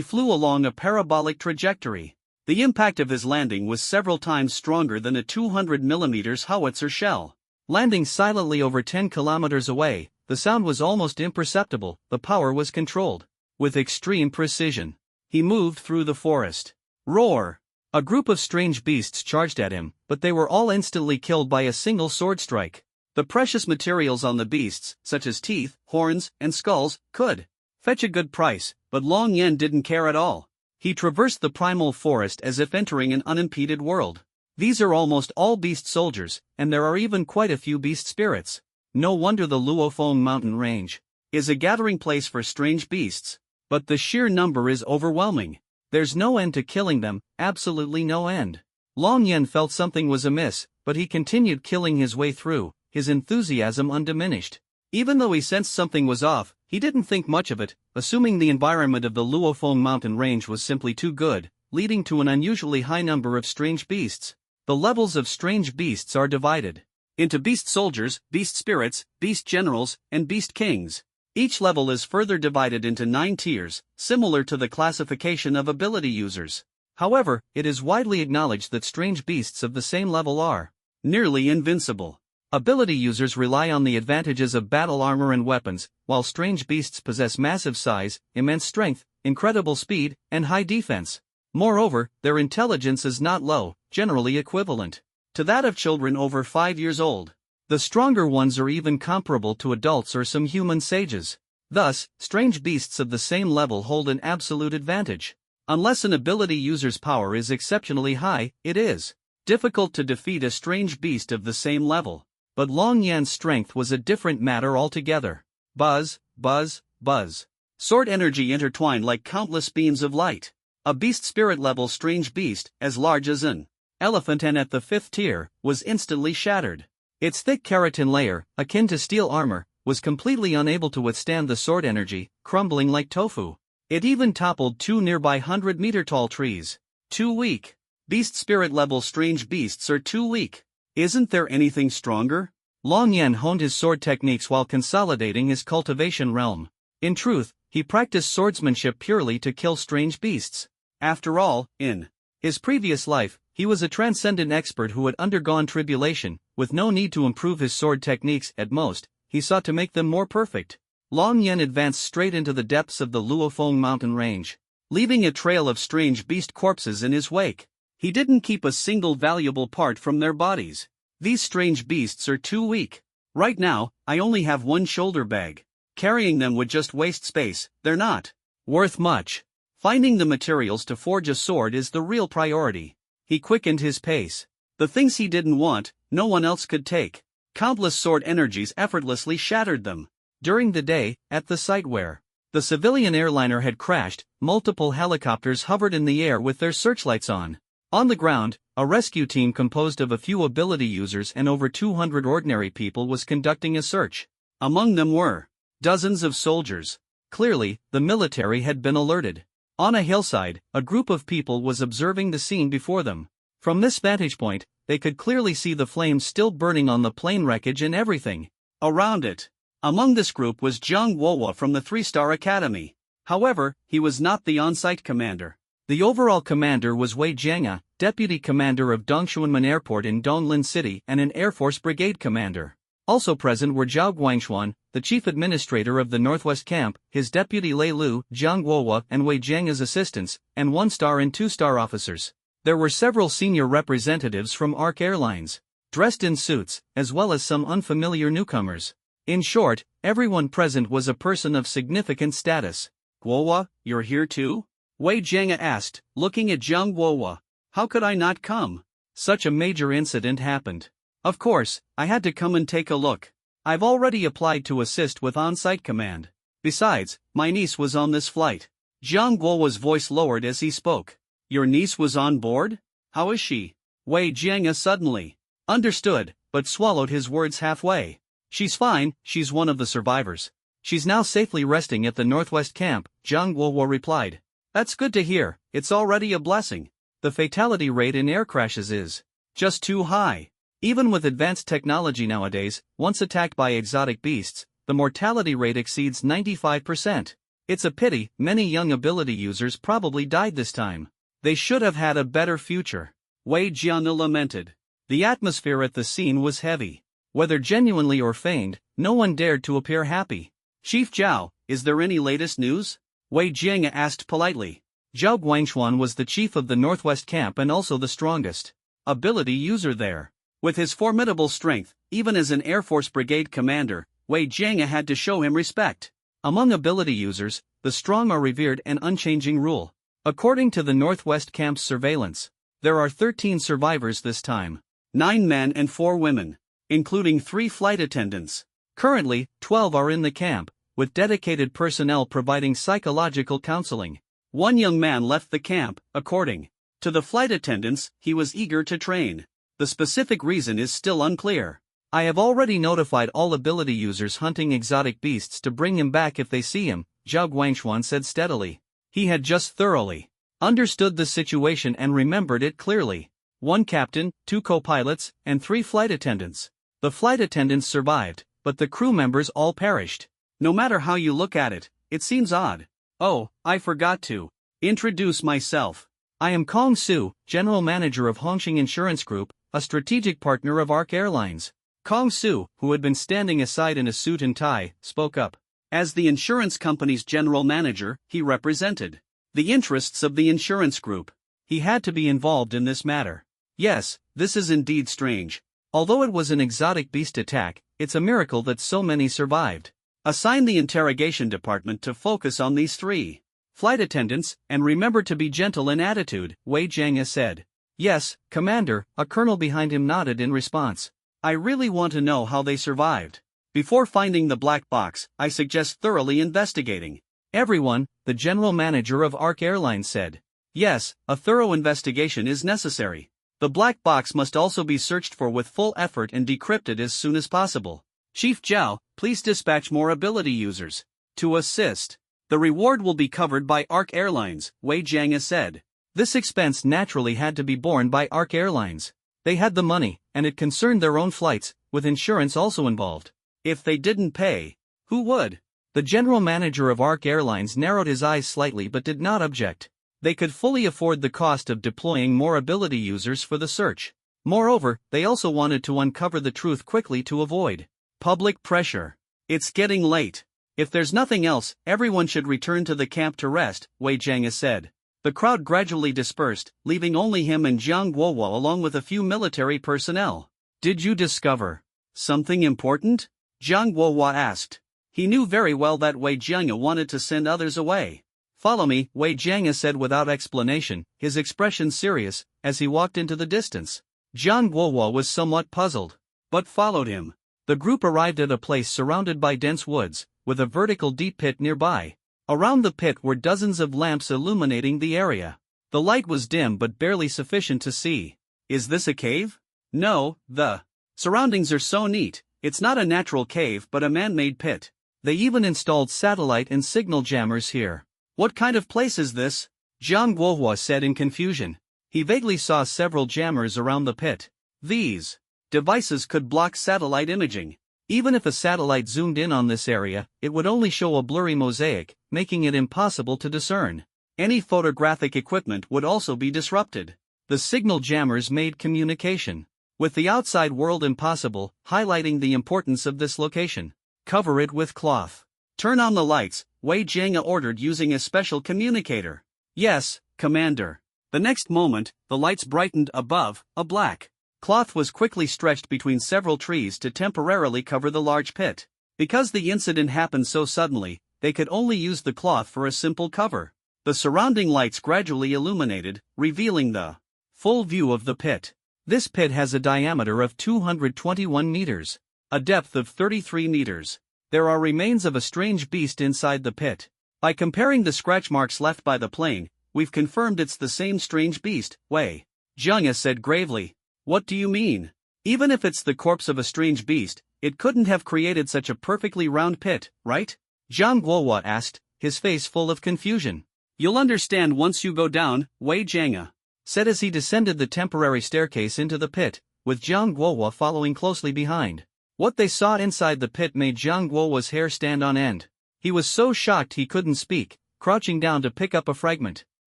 flew along a parabolic trajectory. The impact of his landing was several times stronger than a 200mm howitzer shell. Landing silently over 10 kilometers away, the sound was almost imperceptible, the power was controlled with extreme precision. He moved through the forest. Roar! A group of strange beasts charged at him, but they were all instantly killed by a single sword strike. The precious materials on the beasts, such as teeth, horns, and skulls, could fetch a good price, but Long Yan didn't care at all. He traversed the primal forest as if entering an unimpeded world. These are almost all beast soldiers, and there are even quite a few beast spirits. No wonder the Luofeng mountain range is a gathering place for strange beasts. But the sheer number is overwhelming. There's no end to killing them, absolutely no end. Long Yan felt something was amiss, but he continued killing his way through, his enthusiasm undiminished. Even though he sensed something was off, he didn't think much of it, assuming the environment of the Luofeng mountain range was simply too good, leading to an unusually high number of strange beasts. The levels of strange beasts are divided into beast soldiers, beast spirits, beast generals, and beast kings. Each level is further divided into 9 tiers, similar to the classification of ability users. However, it is widely acknowledged that strange beasts of the same level are nearly invincible. Ability users rely on the advantages of battle armor and weapons, while strange beasts possess massive size, immense strength, incredible speed, and high defense. Moreover, their intelligence is not low, generally equivalent to that of children over 5 years old. The stronger ones are even comparable to adults or some human sages. Thus, strange beasts of the same level hold an absolute advantage. Unless an ability user's power is exceptionally high, it is difficult to defeat a strange beast of the same level. But Long Yan's strength was a different matter altogether. Buzz, buzz, buzz. Sword energy intertwined like countless beams of light. A beast spirit level strange beast, as large as an elephant and at the 5th tier, was instantly shattered. Its thick keratin layer, akin to steel armor, was completely unable to withstand the sword energy, crumbling like tofu. It even toppled 2 nearby 100-meter-tall trees. Too weak. Beast spirit level strange beasts are too weak. Isn't there anything stronger? Long Yan honed his sword techniques while consolidating his cultivation realm. In truth, he practiced swordsmanship purely to kill strange beasts. After all, in his previous life, he was a transcendent expert who had undergone tribulation, with no need to improve his sword techniques. At most, he sought to make them more perfect. Long Yen advanced straight into the depths of the Luofeng mountain range, leaving a trail of strange beast corpses in his wake. He didn't keep a single valuable part from their bodies. These strange beasts are too weak. Right now, I only have one shoulder bag. Carrying them would just waste space, they're not worth much. Finding the materials to forge a sword is the real priority. He quickened his pace. The things he didn't want, no one else could take. Countless sword energies effortlessly shattered them. During the day, at the site where the civilian airliner had crashed, multiple helicopters hovered in the air with their searchlights on. On the ground, a rescue team composed of a few ability users and over 200 ordinary people was conducting a search. Among them were dozens of soldiers. Clearly, the military had been alerted. On a hillside, a group of people was observing the scene before them. From this vantage point, they could clearly see the flames still burning on the plane wreckage and everything around it. Among this group was Zhang Guohua from the 3-Star Academy. However, he was not the on-site commander. The overall commander was Wei Jianga, deputy commander of Dongshuanmen Airport in Donglin City and an Air Force brigade commander. Also present were Zhao Guangshuan, the chief administrator of the Northwest Camp, his deputy Lei Lu, Zhang Guohua and Wei Jianga's assistants, and 1-star and 2-star officers. There were several senior representatives from ARC Airlines, dressed in suits, as well as some unfamiliar newcomers. In short, everyone present was a person of significant status. Guohua, you're here too? Wei Jianga asked, looking at Zhang Guohua. How could I not come? Such a major incident happened. Of course, I had to come and take a look. I've already applied to assist with on-site command. Besides, my niece was on this flight. Zhang Guohua's voice lowered as he spoke. Your niece was on board? How is she? Wei Jianga suddenly understood, but swallowed his words halfway. She's fine, she's one of the survivors. She's now safely resting at the Northwest Camp, Zhang Guohua replied. That's good to hear, it's already a blessing. The fatality rate in air crashes is just too high. Even with advanced technology nowadays, once attacked by exotic beasts, the mortality rate exceeds 95%. It's a pity, many young ability users probably died this time. They should have had a better future. Wei Jianga lamented. The atmosphere at the scene was heavy. Whether genuinely or feigned, no one dared to appear happy. Chief Zhao, is there any latest news? Wei Jianga asked politely. Zhao Guangshuan was the chief of the Northwest Camp and also the strongest ability user there. With his formidable strength, even as an Air Force brigade commander, Wei Jianga had to show him respect. Among ability users, the strong are revered and unchanging rule. According to the Northwest Camp's surveillance, there are 13 survivors this time. 9 men and 4 women, including 3 flight attendants. Currently, 12 are in the camp, with dedicated personnel providing psychological counseling. One young man left the camp, according to the flight attendants, he was eager to train. The specific reason is still unclear. I have already notified all ability users hunting exotic beasts to bring him back if they see him, Zhao Guangshuan said steadily. He had just thoroughly understood the situation and remembered it clearly. 1 captain, 2 co-pilots, and 3 flight attendants. The flight attendants survived, but the crew members all perished. No matter how you look at it, it seems odd. Oh, I forgot to introduce myself. I am Kong Su, General Manager of Hongqing Insurance Group, a strategic partner of ARC Airlines. Kong Su, who had been standing aside in a suit and tie, spoke up. As the insurance company's general manager, he represented the interests of the insurance group. He had to be involved in this matter. Yes, this is indeed strange. Although it was an exotic beast attack, it's a miracle that so many survived. Assign the interrogation department to focus on these 3 flight attendants, and remember to be gentle in attitude, Wei Jianga said. Yes, Commander, a colonel behind him nodded in response. I really want to know how they survived. Before finding the black box, I suggest thoroughly investigating. Everyone, the general manager of ARC Airlines said. Yes, a thorough investigation is necessary. The black box must also be searched for with full effort and decrypted as soon as possible. Chief Zhao, please dispatch more ability users to assist. The reward will be covered by ARC Airlines, Wei Jianga said. This expense naturally had to be borne by ARC Airlines. They had the money, and it concerned their own flights, with insurance also involved. If they didn't pay, who would? The general manager of ARC Airlines narrowed his eyes slightly but did not object. They could fully afford the cost of deploying more ability users for the search. Moreover, they also wanted to uncover the truth quickly to avoid Public pressure. It's getting late. If there's nothing else, everyone should return to the camp to rest, Wei Jianga said. The crowd gradually dispersed, leaving only him and Jiang Guohua along with a few military personnel. Did you discover something important? Jiang Guohua asked. He knew very well that Wei Jianga wanted to send others away. Follow me, Wei Jianga said without explanation, his expression serious, as he walked into the distance. Jiang Guohua was somewhat puzzled, but followed him. The group arrived at a place surrounded by dense woods, with a vertical deep pit nearby. Around the pit were dozens of lamps illuminating the area. The light was dim but barely sufficient to see. Is this a cave? No, the surroundings are so neat. It's not a natural cave but a man-made pit. They even installed satellite and signal jammers here. What kind of place is this? Jiang Guohua said in confusion. He vaguely saw several jammers around the pit. These devices could block satellite imaging. Even if a satellite zoomed in on this area, it would only show a blurry mosaic, making it impossible to discern. Any photographic equipment would also be disrupted. The signal jammers made communication with the outside world impossible, highlighting the importance of this location. Cover it with cloth. Turn on the lights, Wei Jianga ordered using a special communicator. Yes, Commander. The next moment, the lights brightened above. A black cloth was quickly stretched between several trees to temporarily cover the large pit. Because the incident happened so suddenly, they could only use the cloth for a simple cover. The surrounding lights gradually illuminated, revealing the full view of the pit. This pit has a diameter of 221 meters, a depth of 33 meters. There are remains of a strange beast inside the pit. By comparing the scratch marks left by the plane, we've confirmed it's the same strange beast, Wei Jianga said gravely. What do you mean? Even if it's the corpse of a strange beast, it couldn't have created such a perfectly round pit, right? Jiang Guohua asked, his face full of confusion. You'll understand once you go down, Wei Jianga said as he descended the temporary staircase into the pit, with Jiang Guohua following closely behind. What they saw inside the pit made Jiang Guohua's hair stand on end. He was so shocked he couldn't speak, crouching down to pick up a fragment.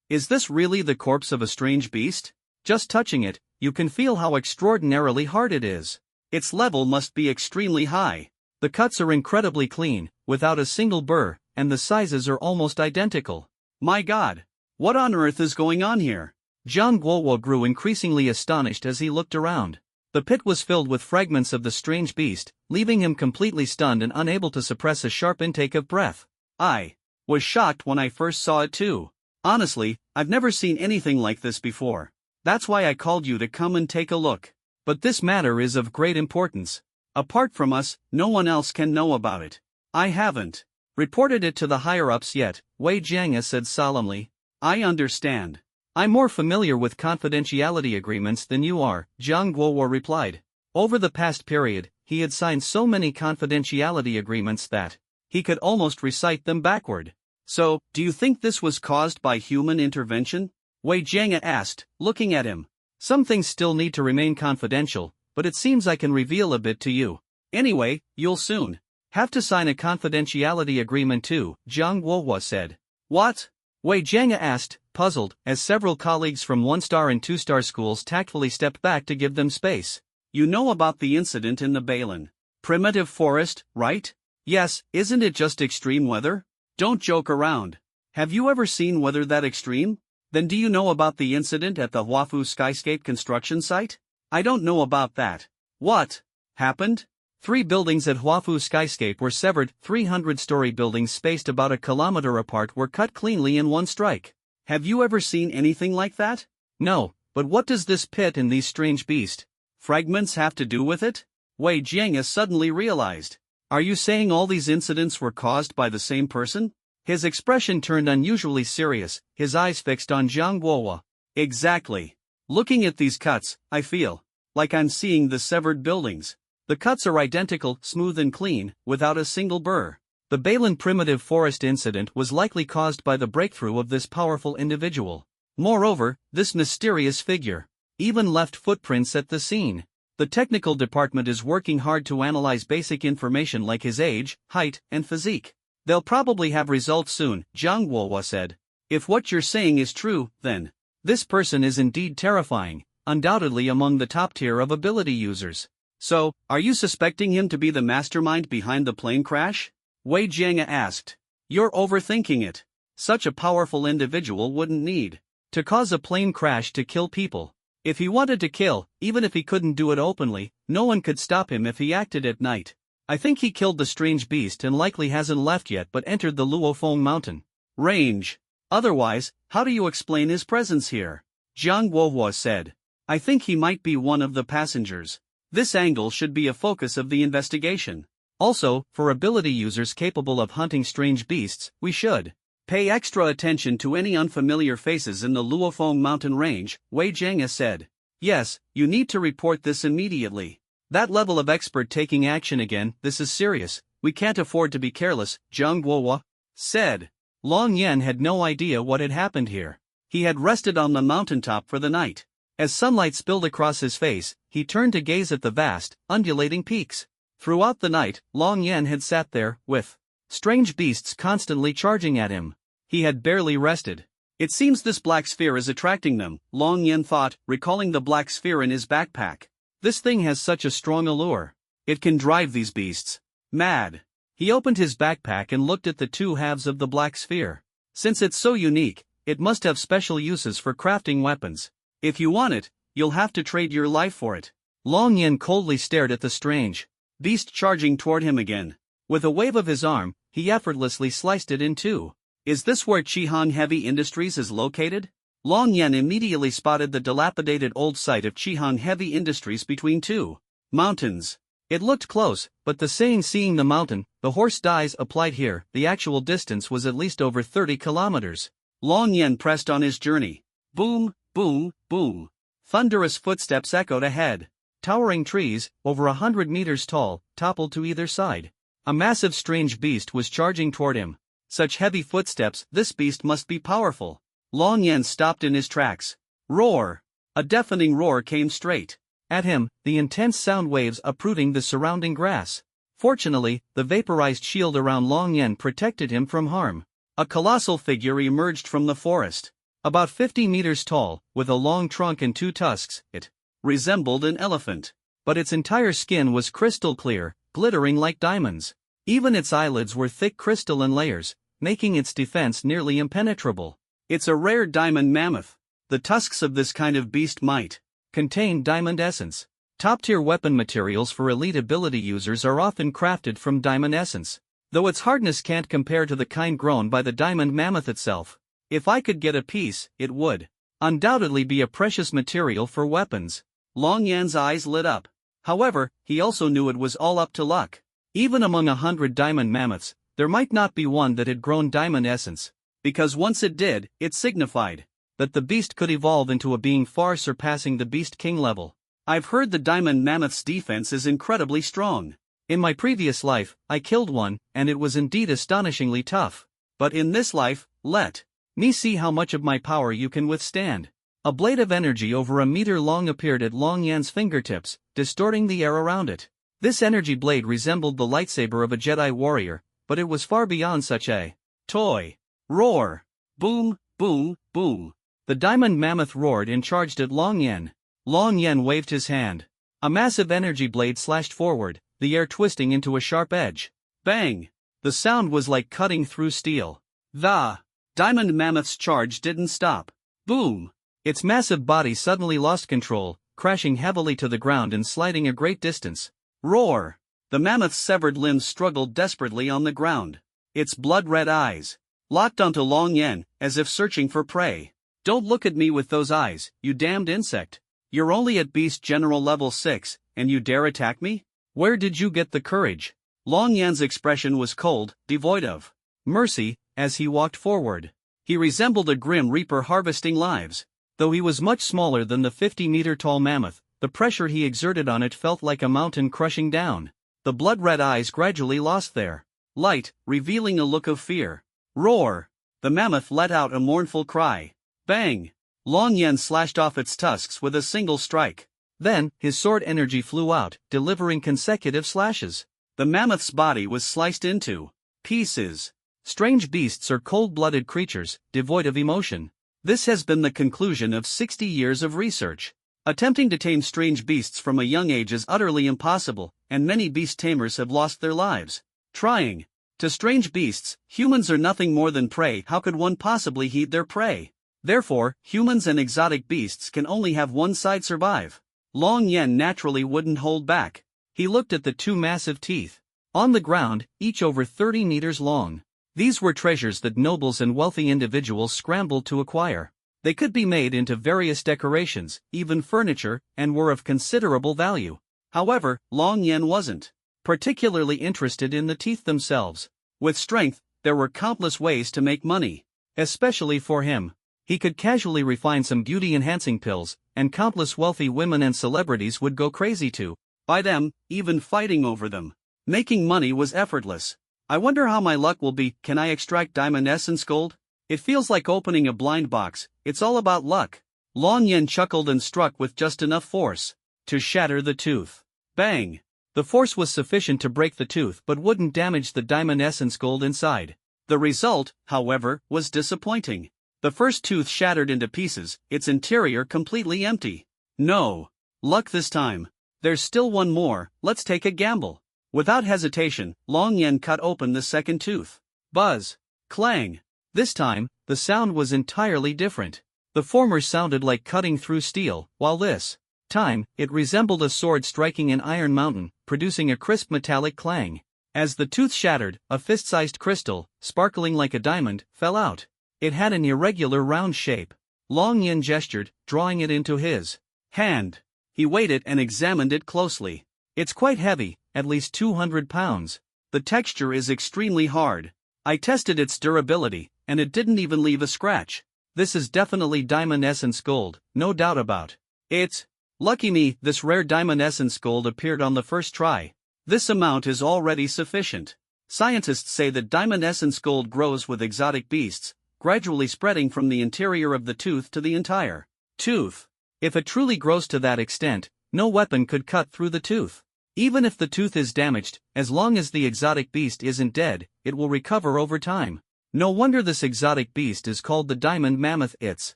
Is this really the corpse of a strange beast? Just touching it, you can feel how extraordinarily hard it is. Its level must be extremely high. The cuts are incredibly clean, without a single burr, and the sizes are almost identical. My God! What on earth is going on here? Jiang Guohua grew increasingly astonished as he looked around. The pit was filled with fragments of the strange beast, leaving him completely stunned and unable to suppress a sharp intake of breath. I was shocked when I first saw it too. Honestly, I've never seen anything like this before. That's why I called you to come and take a look. But this matter is of great importance. Apart from us, no one else can know about it. I haven't reported it to the higher-ups yet, Wei Jianga said solemnly. I understand. I'm more familiar with confidentiality agreements than you are, Jiang Guohua replied. Over the past period, he had signed so many confidentiality agreements that he could almost recite them backward. So, do you think this was caused by human intervention? Wei Jianga asked, looking at him. Some things still need to remain confidential, but it seems I can reveal a bit to you. Anyway, you'll soon have to sign a confidentiality agreement too, Jiang Guohua said. What? Wei Jianga asked, puzzled, as several colleagues from 1-star and 2-star schools tactfully stepped back to give them space. You know about the incident in the Balin primitive forest, right? Yes, isn't it just extreme weather? Don't joke around. Have you ever seen weather that extreme? Then do you know about the incident at the Huafu skyscape construction site? I don't know about that. What happened? 3 buildings at Huafu skyscape were severed. 300-story buildings spaced about a kilometer apart were cut cleanly in one strike. Have you ever seen anything like that? No, but what does this pit and these strange beast fragments have to do with it? Wei Jianga suddenly realized. Are you saying all these incidents were caused by the same person? His expression turned unusually serious, his eyes fixed on Jiang Guohua. Exactly. Looking at these cuts, I feel like I'm seeing the severed buildings. The cuts are identical, smooth and clean, without a single burr. The Balin primitive forest incident was likely caused by the breakthrough of this powerful individual. Moreover, this mysterious figure even left footprints at the scene. The technical department is working hard to analyze basic information like his age, height, and physique. They'll probably have results soon, Jiang Guohua said. If what you're saying is true, then this person is indeed terrifying, undoubtedly among the top tier of ability users. So, are you suspecting him to be the mastermind behind the plane crash? Wei Jiang asked. You're overthinking it. Such a powerful individual wouldn't need to cause a plane crash to kill people. If he wanted to kill, even if he couldn't do it openly, no one could stop him if he acted at night. I think he killed the strange beast and likely hasn't left yet but entered the Luofeng mountain range. Otherwise, how do you explain his presence here? Jiang Guohua said. I think he might be one of the passengers. This angle should be a focus of the investigation. Also, for ability users capable of hunting strange beasts, we should pay extra attention to any unfamiliar faces in the Luofeng mountain range, Wei Jiang said. Yes, you need to report this immediately. That level of expert taking action again, this is serious, we can't afford to be careless, Jiang Guohua said. Long Yan had no idea what had happened here. He had rested on the mountaintop for the night. As sunlight spilled across his face, he turned to gaze at the vast, undulating peaks. Throughout the night, Long Yan had sat there, with strange beasts constantly charging at him. He had barely rested. It seems this black sphere is attracting them, Long Yan thought, recalling the black sphere in his backpack. This thing has such a strong allure. It can drive these beasts mad. He opened his backpack and looked at the two halves of the black sphere. Since it's so unique, it must have special uses for crafting weapons. If you want it, you'll have to trade your life for it. Long Yan coldly stared at the strange beast charging toward him again. With a wave of his arm, he effortlessly sliced it in two. Is this where Qihang Heavy Industries is located? Long Yan immediately spotted the dilapidated old site of Qihang Heavy Industries between two mountains. It looked close, but the saying seeing the mountain, the horse dies applied here. The actual distance was at least over 30 kilometers. Long Yan pressed on his journey. Boom, boom, boom. Thunderous footsteps echoed ahead. Towering trees, over 100 meters tall, toppled to either side. A massive strange beast was charging toward him. Such heavy footsteps, this beast must be powerful. Long Yan stopped in his tracks. Roar! A deafening roar came straight at him, the intense sound waves uprooting the surrounding grass. Fortunately, the vaporized shield around Long Yan protected him from harm. A colossal figure emerged from the forest. About 50 meters tall, with a long trunk and two tusks, it resembled an elephant. But its entire skin was crystal clear, glittering like diamonds. Even its eyelids were thick crystalline layers, making its defense nearly impenetrable. It's a rare diamond mammoth. The tusks of this kind of beast might contain diamond essence. Top-tier weapon materials for elite ability users are often crafted from diamond essence, though its hardness can't compare to the kind grown by the diamond mammoth itself. If I could get a piece, it would undoubtedly be a precious material for weapons. Long Yan's eyes lit up. However, he also knew it was all up to luck. Even among 100 diamond mammoths, there might not be one that had grown diamond essence, because once it did, it signified that the beast could evolve into a being far surpassing the Beast King level. I've heard the diamond mammoth's defense is incredibly strong. In my previous life, I killed one, and it was indeed astonishingly tough. But in this life, let me see how much of my power you can withstand. A blade of energy over a meter long appeared at Long Yan's fingertips, distorting the air around it. This energy blade resembled the lightsaber of a Jedi warrior, but it was far beyond such a toy. Roar! Boom, boom, boom. The diamond mammoth roared and charged at Long Yan. Long Yan waved his hand. A massive energy blade slashed forward, the air twisting into a sharp edge. Bang! The sound was like cutting through steel. The diamond mammoth's charge didn't stop. Boom! Its massive body suddenly lost control, crashing heavily to the ground and sliding a great distance. Roar! The mammoth's severed limbs struggled desperately on the ground. Its blood-red eyes locked onto Long Yan, as if searching for prey. Don't look at me with those eyes, you damned insect. You're only at Beast General level 6, and you dare attack me? Where did you get the courage? Long Yan's expression was cold, devoid of mercy, as he walked forward. He resembled a grim reaper harvesting lives. Though he was much smaller than the 50-meter-tall mammoth, the pressure he exerted on it felt like a mountain crushing down. The blood-red eyes gradually lost their light, revealing a look of fear. Roar! The mammoth let out a mournful cry. Bang! Long Yan slashed off its tusks with a single strike. Then, his sword energy flew out, delivering consecutive slashes. The mammoth's body was sliced into pieces. Strange beasts are cold-blooded creatures, devoid of emotion. This has been the conclusion of 60 years of research. Attempting to tame strange beasts from a young age is utterly impossible, and many beast tamers have lost their lives trying. To strange beasts, humans are nothing more than prey. How could one possibly heed their prey? Therefore, humans and exotic beasts can only have one side survive. Long Yen naturally wouldn't hold back. He looked at the two massive teeth on the ground, each over 30 meters long. These were treasures that nobles and wealthy individuals scrambled to acquire. They could be made into various decorations, even furniture, and were of considerable value. However, Long Yen wasn't particularly interested in the teeth themselves. With strength, there were countless ways to make money. Especially for him. He could casually refine some beauty-enhancing pills, and countless wealthy women and celebrities would go crazy to buy them, even fighting over them. Making money was effortless. I wonder how my luck will be. Can I extract diamond essence gold? It feels like opening a blind box. It's all about luck. Long Yen chuckled and struck with just enough force to shatter the tooth. Bang! The force was sufficient to break the tooth but wouldn't damage the diamond essence gold inside. The result, however, was disappointing. The first tooth shattered into pieces, its interior completely empty. No luck this time. There's still one more. Let's take a gamble. Without hesitation, Long Yen cut open the second tooth. Buzz! Clang! This time, the sound was entirely different. The former sounded like cutting through steel, while this time, it resembled a sword striking an iron mountain, producing a crisp metallic clang. As the tooth shattered, a fist-sized crystal, sparkling like a diamond, fell out. It had an irregular round shape. Long Yen gestured, drawing it into his hand. He weighed it and examined it closely. It's quite heavy, at least 200 pounds. The texture is extremely hard. I tested its durability, and it didn't even leave a scratch. This is definitely diamond essence gold, no doubt about it. Lucky me, this rare diamond essence gold appeared on the first try. This amount is already sufficient. Scientists say that diamond essence gold grows with exotic beasts, gradually spreading from the interior of the tooth to the entire tooth. If it truly grows to that extent, no weapon could cut through the tooth. Even if the tooth is damaged, as long as the exotic beast isn't dead, it will recover over time. No wonder this exotic beast is called the diamond mammoth. It's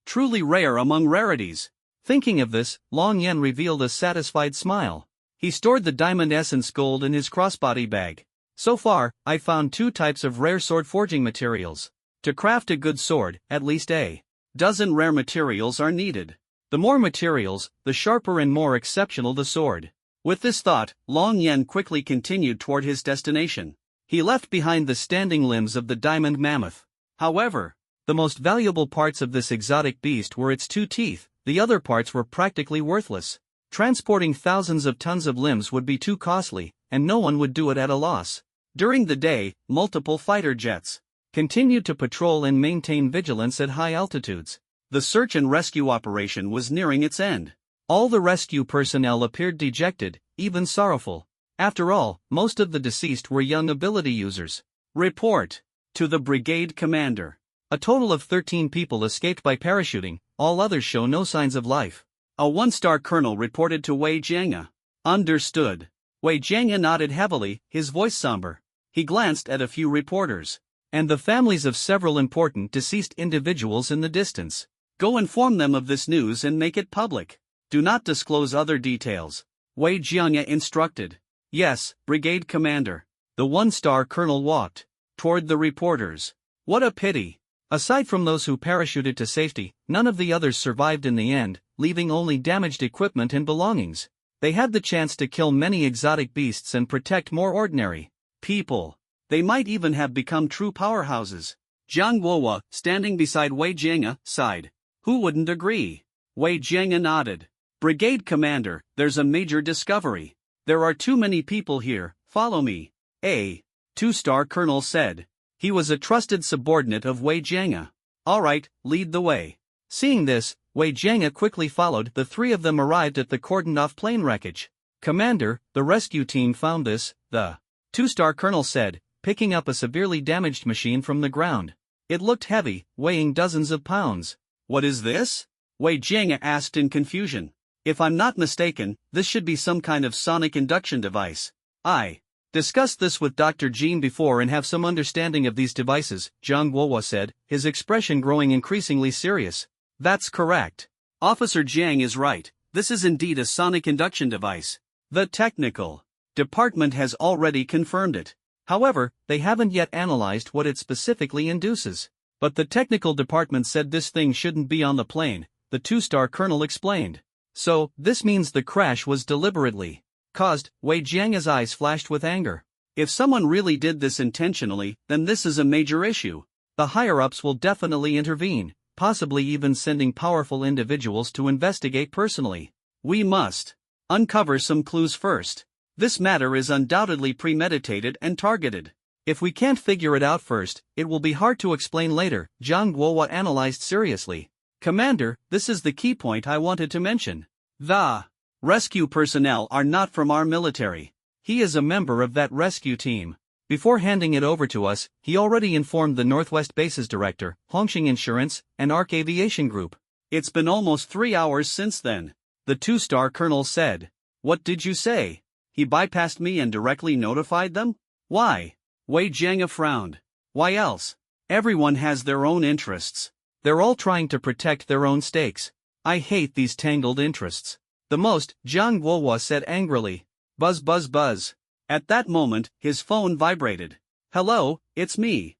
truly rare among rarities. Thinking of this, Long Yen revealed a satisfied smile. He stored the diamond essence gold in his crossbody bag. So far, I've found two types of rare sword forging materials. To craft a good sword, at least a dozen rare materials are needed. The more materials, the sharper and more exceptional the sword. With this thought, Long Yen quickly continued toward his destination. He left behind the standing limbs of the diamond mammoth. However, the most valuable parts of this exotic beast were its two teeth. The other parts were practically worthless. Transporting thousands of tons of limbs would be too costly, and no one would do it at a loss. During the day, multiple fighter jets continued to patrol and maintain vigilance at high altitudes. The search and rescue operation was nearing its end. All the rescue personnel appeared dejected, even sorrowful. After all, most of the deceased were young ability users. Report to the brigade commander. A total of 13 people escaped by parachuting, all others show no signs of life. A one-star colonel reported to Wei Jianga. Understood. Wei Jianga nodded heavily, his voice somber. He glanced at a few reporters and the families of several important deceased individuals in the distance. Go inform them of this news and make it public. Do not disclose other details. Wei Jianga instructed. Yes, brigade commander. The one-star colonel walked toward the reporters. What a pity. Aside from those who parachuted to safety, none of the others survived in the end, leaving only damaged equipment and belongings. They had the chance to kill many exotic beasts and protect more ordinary people. They might even have become true powerhouses. Jiang Guohua, standing beside Wei Jianga, sighed. Who wouldn't agree? Wei Jianga nodded. Brigade commander, there's a major discovery. There are too many people here, follow me. A two-star colonel said. He was a trusted subordinate of Wei Jianga. All right, lead the way. Seeing this, Wei Jianga quickly followed. The three of them arrived at the cordoned-off plane wreckage. Commander, the rescue team found this, the two-star colonel said, picking up a severely damaged machine from the ground. It looked heavy, weighing dozens of pounds. What is this? Wei Jianga asked in confusion. If I'm not mistaken, this should be some kind of sonic induction device. I discussed this with Dr. Jean before and have some understanding of these devices, Jiang Guohua said, his expression growing increasingly serious. That's correct. Officer Jiang is right. This is indeed a sonic induction device. The technical department has already confirmed it. However, they haven't yet analyzed what it specifically induces. But the technical department said this thing shouldn't be on the plane, the two-star colonel explained. So, this means the crash was deliberately caused. Wei Jiang's eyes flashed with anger. If someone really did this intentionally, then this is a major issue. The higher-ups will definitely intervene, possibly even sending powerful individuals to investigate personally. We must uncover some clues first. This matter is undoubtedly premeditated and targeted. If we can't figure it out first, it will be hard to explain later, Zhang Guohua analyzed seriously. Commander, this is the key point I wanted to mention. The rescue personnel are not from our military. He is a member of that rescue team. Before handing it over to us, he already informed the Northwest Base's director, Hongqing Insurance, and Arc Aviation Group. It's been almost 3 hours since then. The two-star colonel said. What did you say? He bypassed me and directly notified them? Why? Wei Jiang frowned. Why else? Everyone has their own interests. They're all trying to protect their own stakes. I hate these tangled interests. The most, Zhang Guohua said angrily. Buzz buzz buzz. At that moment, his phone vibrated. Hello, it's me.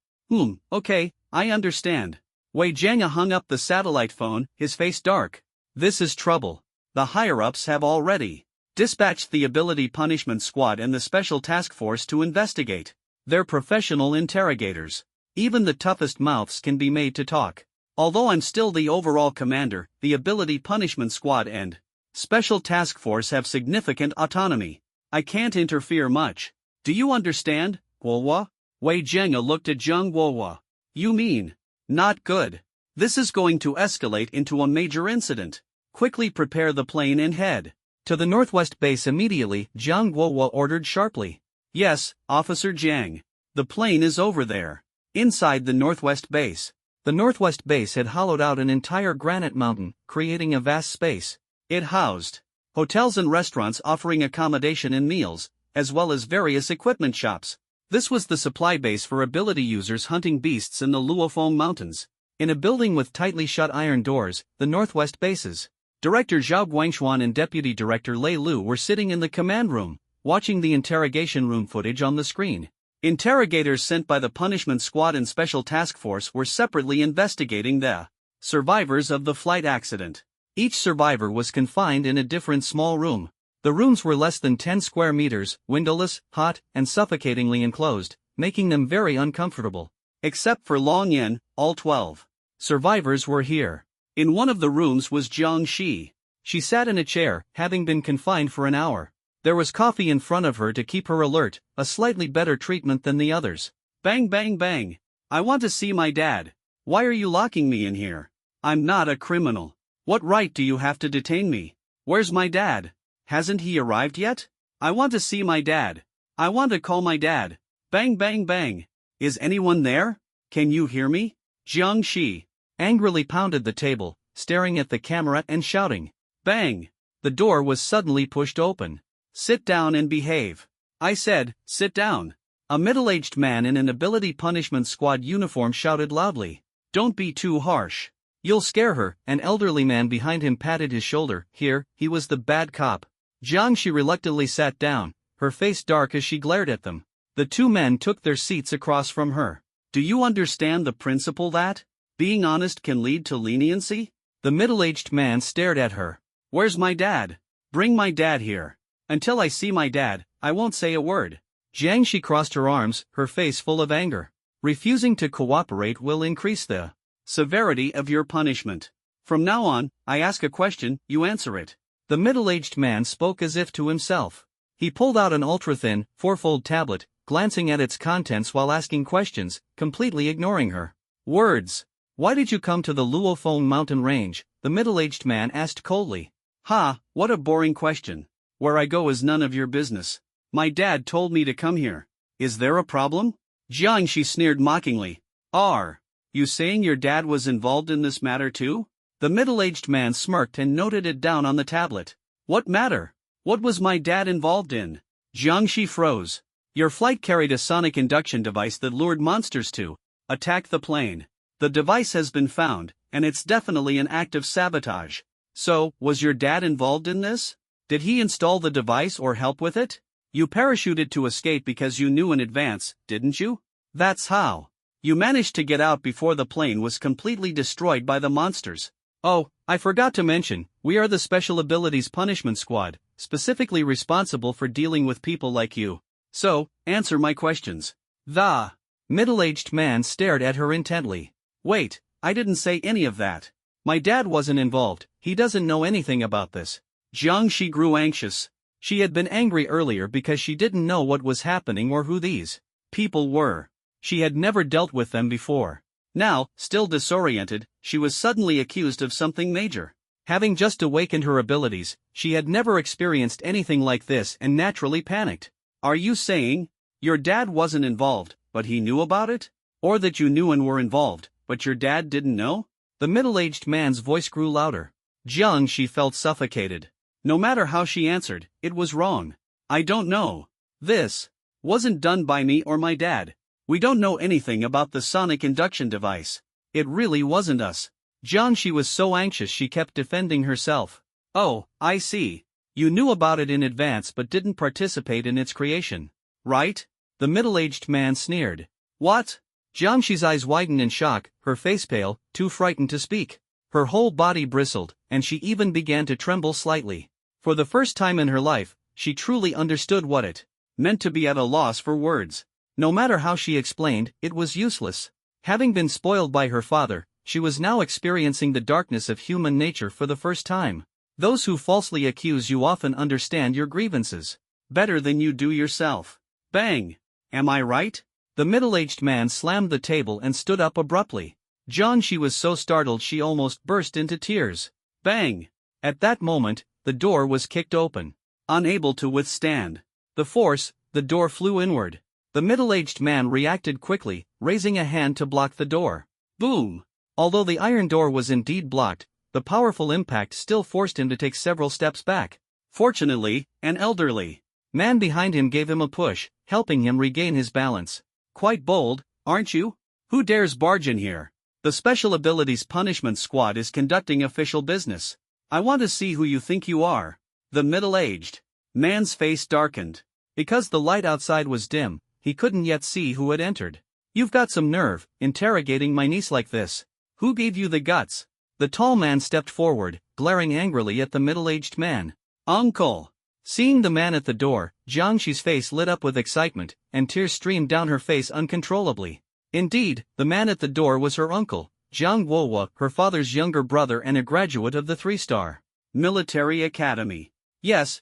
Okay, I understand. Wei Jiang hung up the satellite phone, his face dark. This is trouble. The higher-ups have already dispatched the Ability Punishment Squad and the Special Task Force to investigate. They're professional interrogators. Even the toughest mouths can be made to talk. Although I'm still the overall commander, the Ability Punishment Squad and Special Task Force have significant autonomy. I can't interfere much. Do you understand, Guohua? Wei Jiang looked at Zhang Guohua. You mean? Not good. This is going to escalate into a major incident. Quickly prepare the plane and head to the Northwest Base immediately, Zhang Guohua ordered sharply. Yes, Officer Jiang. The plane is over there. Inside the Northwest Base. The Northwest Base had hollowed out an entire granite mountain, creating a vast space. It housed hotels and restaurants offering accommodation and meals, as well as various equipment shops. This was the supply base for ability users hunting beasts in the Luofeng Mountains. In a building with tightly shut iron doors, the Northwest Base's Director Zhao Guangshuan and Deputy Director Lei Lu were sitting in the command room, watching the interrogation room footage on the screen. Interrogators sent by the Punishment Squad and Special Task Force were separately investigating the survivors of the flight accident. Each survivor was confined in a different small room. The rooms were less than 10 square meters, windowless, hot, and suffocatingly enclosed, making them very uncomfortable. Except for Long Yan, all 12 survivors were here. In one of the rooms was Jiang Shi. She sat in a chair, having been confined for an hour. There was coffee in front of her to keep her alert, a slightly better treatment than the others. Bang bang bang. I want to see my dad. Why are you locking me in here? I'm not a criminal. What right do you have to detain me? Where's my dad? Hasn't he arrived yet? I want to see my dad. I want to call my dad. Bang bang bang. Is anyone there? Can you hear me? Jiang Shi angrily pounded the table, staring at the camera and shouting. Bang! The door was suddenly pushed open. Sit down and behave. I said, sit down. A middle-aged man in an Ability Punishment Squad uniform shouted loudly. Don't be too harsh. You'll scare her. An elderly man behind him patted his shoulder. Here, he was the bad cop. Jiang Shi reluctantly sat down, her face dark as she glared at them. The two men took their seats across from her. Do you understand the principle that being honest can lead to leniency? The middle-aged man stared at her. Where's my dad? Bring my dad here. Until I see my dad, I won't say a word. Jiang Shi crossed her arms, her face full of anger. Refusing to cooperate will increase the severity of your punishment. From now on, I ask a question, you answer it. The middle-aged man spoke as if to himself. He pulled out an ultra-thin, fourfold tablet, glancing at its contents while asking questions, completely ignoring her. Words. Why did you come to the Luofeng mountain range? The middle-aged man asked coldly. Ha, what a boring question. Where I go is none of your business. My dad told me to come here. Is there a problem? Jiang Shi sneered mockingly. Are you saying your dad was involved in this matter too? The middle-aged man smirked and noted it down on the tablet. What matter? What was my dad involved in? Jiang Shi froze. Your flight carried a sonic induction device that lured monsters to attack the plane. The device has been found, and it's definitely an act of sabotage. So, was your dad involved in this? Did he install the device or help with it? You parachuted to escape because you knew in advance, didn't you? That's how. You managed to get out before the plane was completely destroyed by the monsters. Oh, I forgot to mention, we are the Special Abilities Punishment Squad, specifically responsible for dealing with people like you. So, answer my questions. The middle-aged man stared at her intently. Wait, I didn't say any of that. My dad wasn't involved, he doesn't know anything about this. Jiangxi grew anxious. She had been angry earlier because she didn't know what was happening or who these people were. She had never dealt with them before. Now, still disoriented, she was suddenly accused of something major. Having just awakened her abilities, she had never experienced anything like this and naturally panicked. Are you saying your dad wasn't involved, but he knew about it? Or that you knew and were involved, but your dad didn't know? The middle-aged man's voice grew louder. Jiangxi felt suffocated. No matter how she answered, it was wrong. I don't know. This wasn't done by me or my dad. We don't know anything about the sonic induction device. It really wasn't us. Jiangxi was so anxious she kept defending herself. Oh, I see. You knew about it in advance but didn't participate in its creation. Right? The middle-aged man sneered. What? Jiangxi's eyes widened in shock, her face pale, too frightened to speak. Her whole body bristled, and she even began to tremble slightly. For the first time in her life, she truly understood what it meant to be at a loss for words. No matter how she explained, it was useless. Having been spoiled by her father, she was now experiencing the darkness of human nature for the first time. Those who falsely accuse you often understand your grievances better than you do yourself. Bang! Am I right? The middle-aged man slammed the table and stood up abruptly. Jiangxi was so startled she almost burst into tears. Bang! At that moment, the door was kicked open. Unable to withstand the force, the door flew inward. The middle-aged man reacted quickly, raising a hand to block the door. Boom! Although the iron door was indeed blocked, the powerful impact still forced him to take several steps back. Fortunately, an elderly man behind him gave him a push, helping him regain his balance. Quite bold, aren't you? Who dares barge in here? The Special Abilities Punishment Squad is conducting official business. I want to see who you think you are. The middle-aged man's face darkened. Because the light outside was dim, he couldn't yet see who had entered. You've got some nerve, interrogating my niece like this. Who gave you the guts? The tall man stepped forward, glaring angrily at the middle-aged man. Uncle! Seeing the man at the door, Jiangxi's face lit up with excitement, and tears streamed down her face uncontrollably. Indeed, the man at the door was her uncle, Jiang Guohua, her father's younger brother and a graduate of the 3-star military academy. Yes,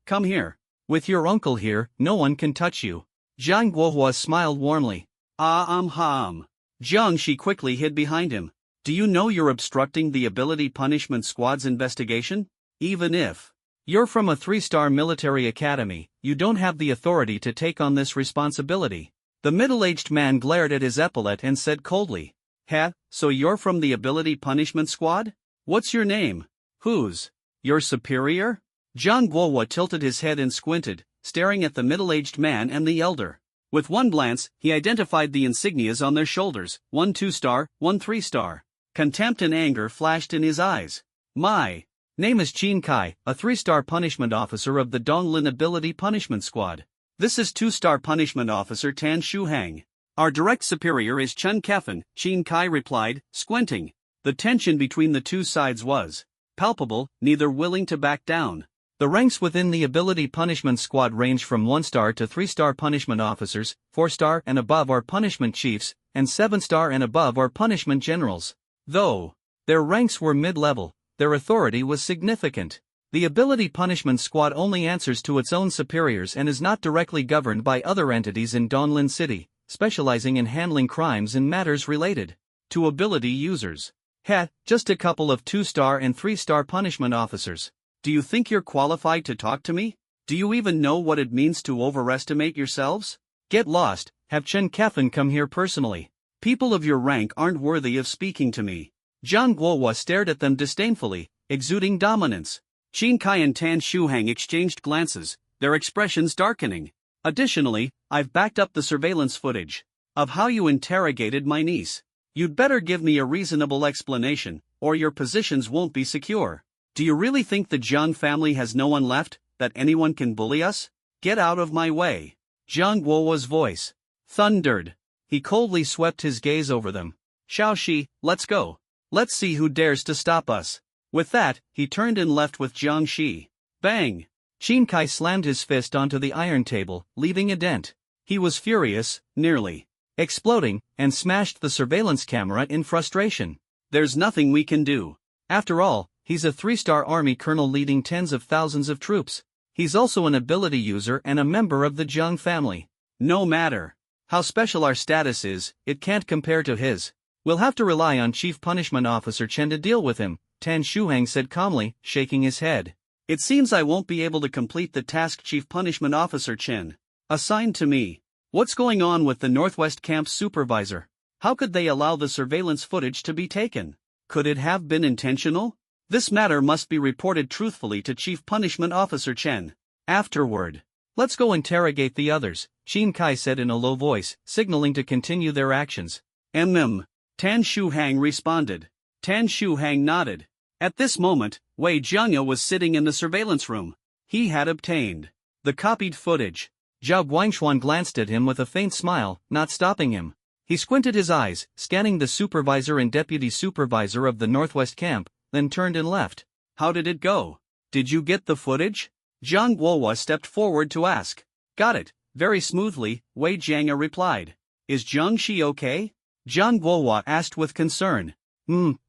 come here. With your uncle here, no one can touch you. Jiang Guohua smiled warmly. Jiangxi quickly hid behind him. Do you know you're obstructing the Ability Punishment Squad's investigation? Even if you're from a 3-star military academy, you don't have the authority to take on this responsibility. The middle-aged man glared at his epaulette and said coldly. So you're from the Ability Punishment Squad? What's your name? Who's your superior? Jiang Guohua tilted his head and squinted, staring at the middle-aged man and the elder. With one glance, he identified the insignias on their shoulders, one 2-star, one 3-star. Contempt and anger flashed in his eyes. My name is Qin Kai, a 3-star punishment officer of the Donglin Ability Punishment Squad. This is 2-star punishment officer Tan Shuhang. Our direct superior is Chen Kefan, Qin Kai replied, squinting. The tension between the two sides was palpable, neither willing to back down. The ranks within the Ability Punishment Squad range from 1-star to 3-star punishment officers, 4-star and above are punishment chiefs, and 7-star and above are punishment generals. Though their ranks were mid-level, their authority was significant. The Ability Punishment Squad only answers to its own superiors and is not directly governed by other entities in Donlin City, specializing in handling crimes and matters related to ability users. Just a couple of 2-star and 3-star punishment officers. Do you think you're qualified to talk to me? Do you even know what it means to overestimate yourselves? Get lost, have Chen Kefan come here personally. People of your rank aren't worthy of speaking to me. Jiang Guohua stared at them disdainfully, exuding dominance. Qin Kai and Tan Shuhang exchanged glances, their expressions darkening. Additionally, I've backed up the surveillance footage of how you interrogated my niece. You'd better give me a reasonable explanation, or your positions won't be secure. Do you really think the Jiang family has no one left, that anyone can bully us? Get out of my way. Jiang Guo's voice thundered. He coldly swept his gaze over them. Xiaoxi, let's go. Let's see who dares to stop us. With that, he turned and left with Jiang Shi. Bang! Qin Kai slammed his fist onto the iron table, leaving a dent. He was furious, nearly exploding, and smashed the surveillance camera in frustration. There's nothing we can do. After all, he's a 3-star army colonel leading tens of thousands of troops. He's also an ability user and a member of the Jiang family. No matter how special our status is, it can't compare to his. We'll have to rely on Chief Punishment Officer Chen to deal with him, Tan Shuhang said calmly, shaking his head. It seems I won't be able to complete the task Chief Punishment Officer Chen assigned to me. What's going on with the Northwest Camp's supervisor? How could they allow the surveillance footage to be taken? Could it have been intentional? This matter must be reported truthfully to Chief Punishment Officer Chen. Afterward, let's go interrogate the others, Qin Kai said in a low voice, signaling to continue their actions. Tan Shuhang responded. Tan Shuhang nodded. At this moment, Wei Jiangya was sitting in the surveillance room. He had obtained the copied footage. Zhao Guangxuan glanced at him with a faint smile, not stopping him. He squinted his eyes, scanning the supervisor and deputy supervisor of the Northwest Camp, then turned and left. How did it go? Did you get the footage? Zhang Guohua stepped forward to ask. Got it, very smoothly, Wei Jiangya replied. Is Jiang Shi okay? Zhang Guohua asked with concern.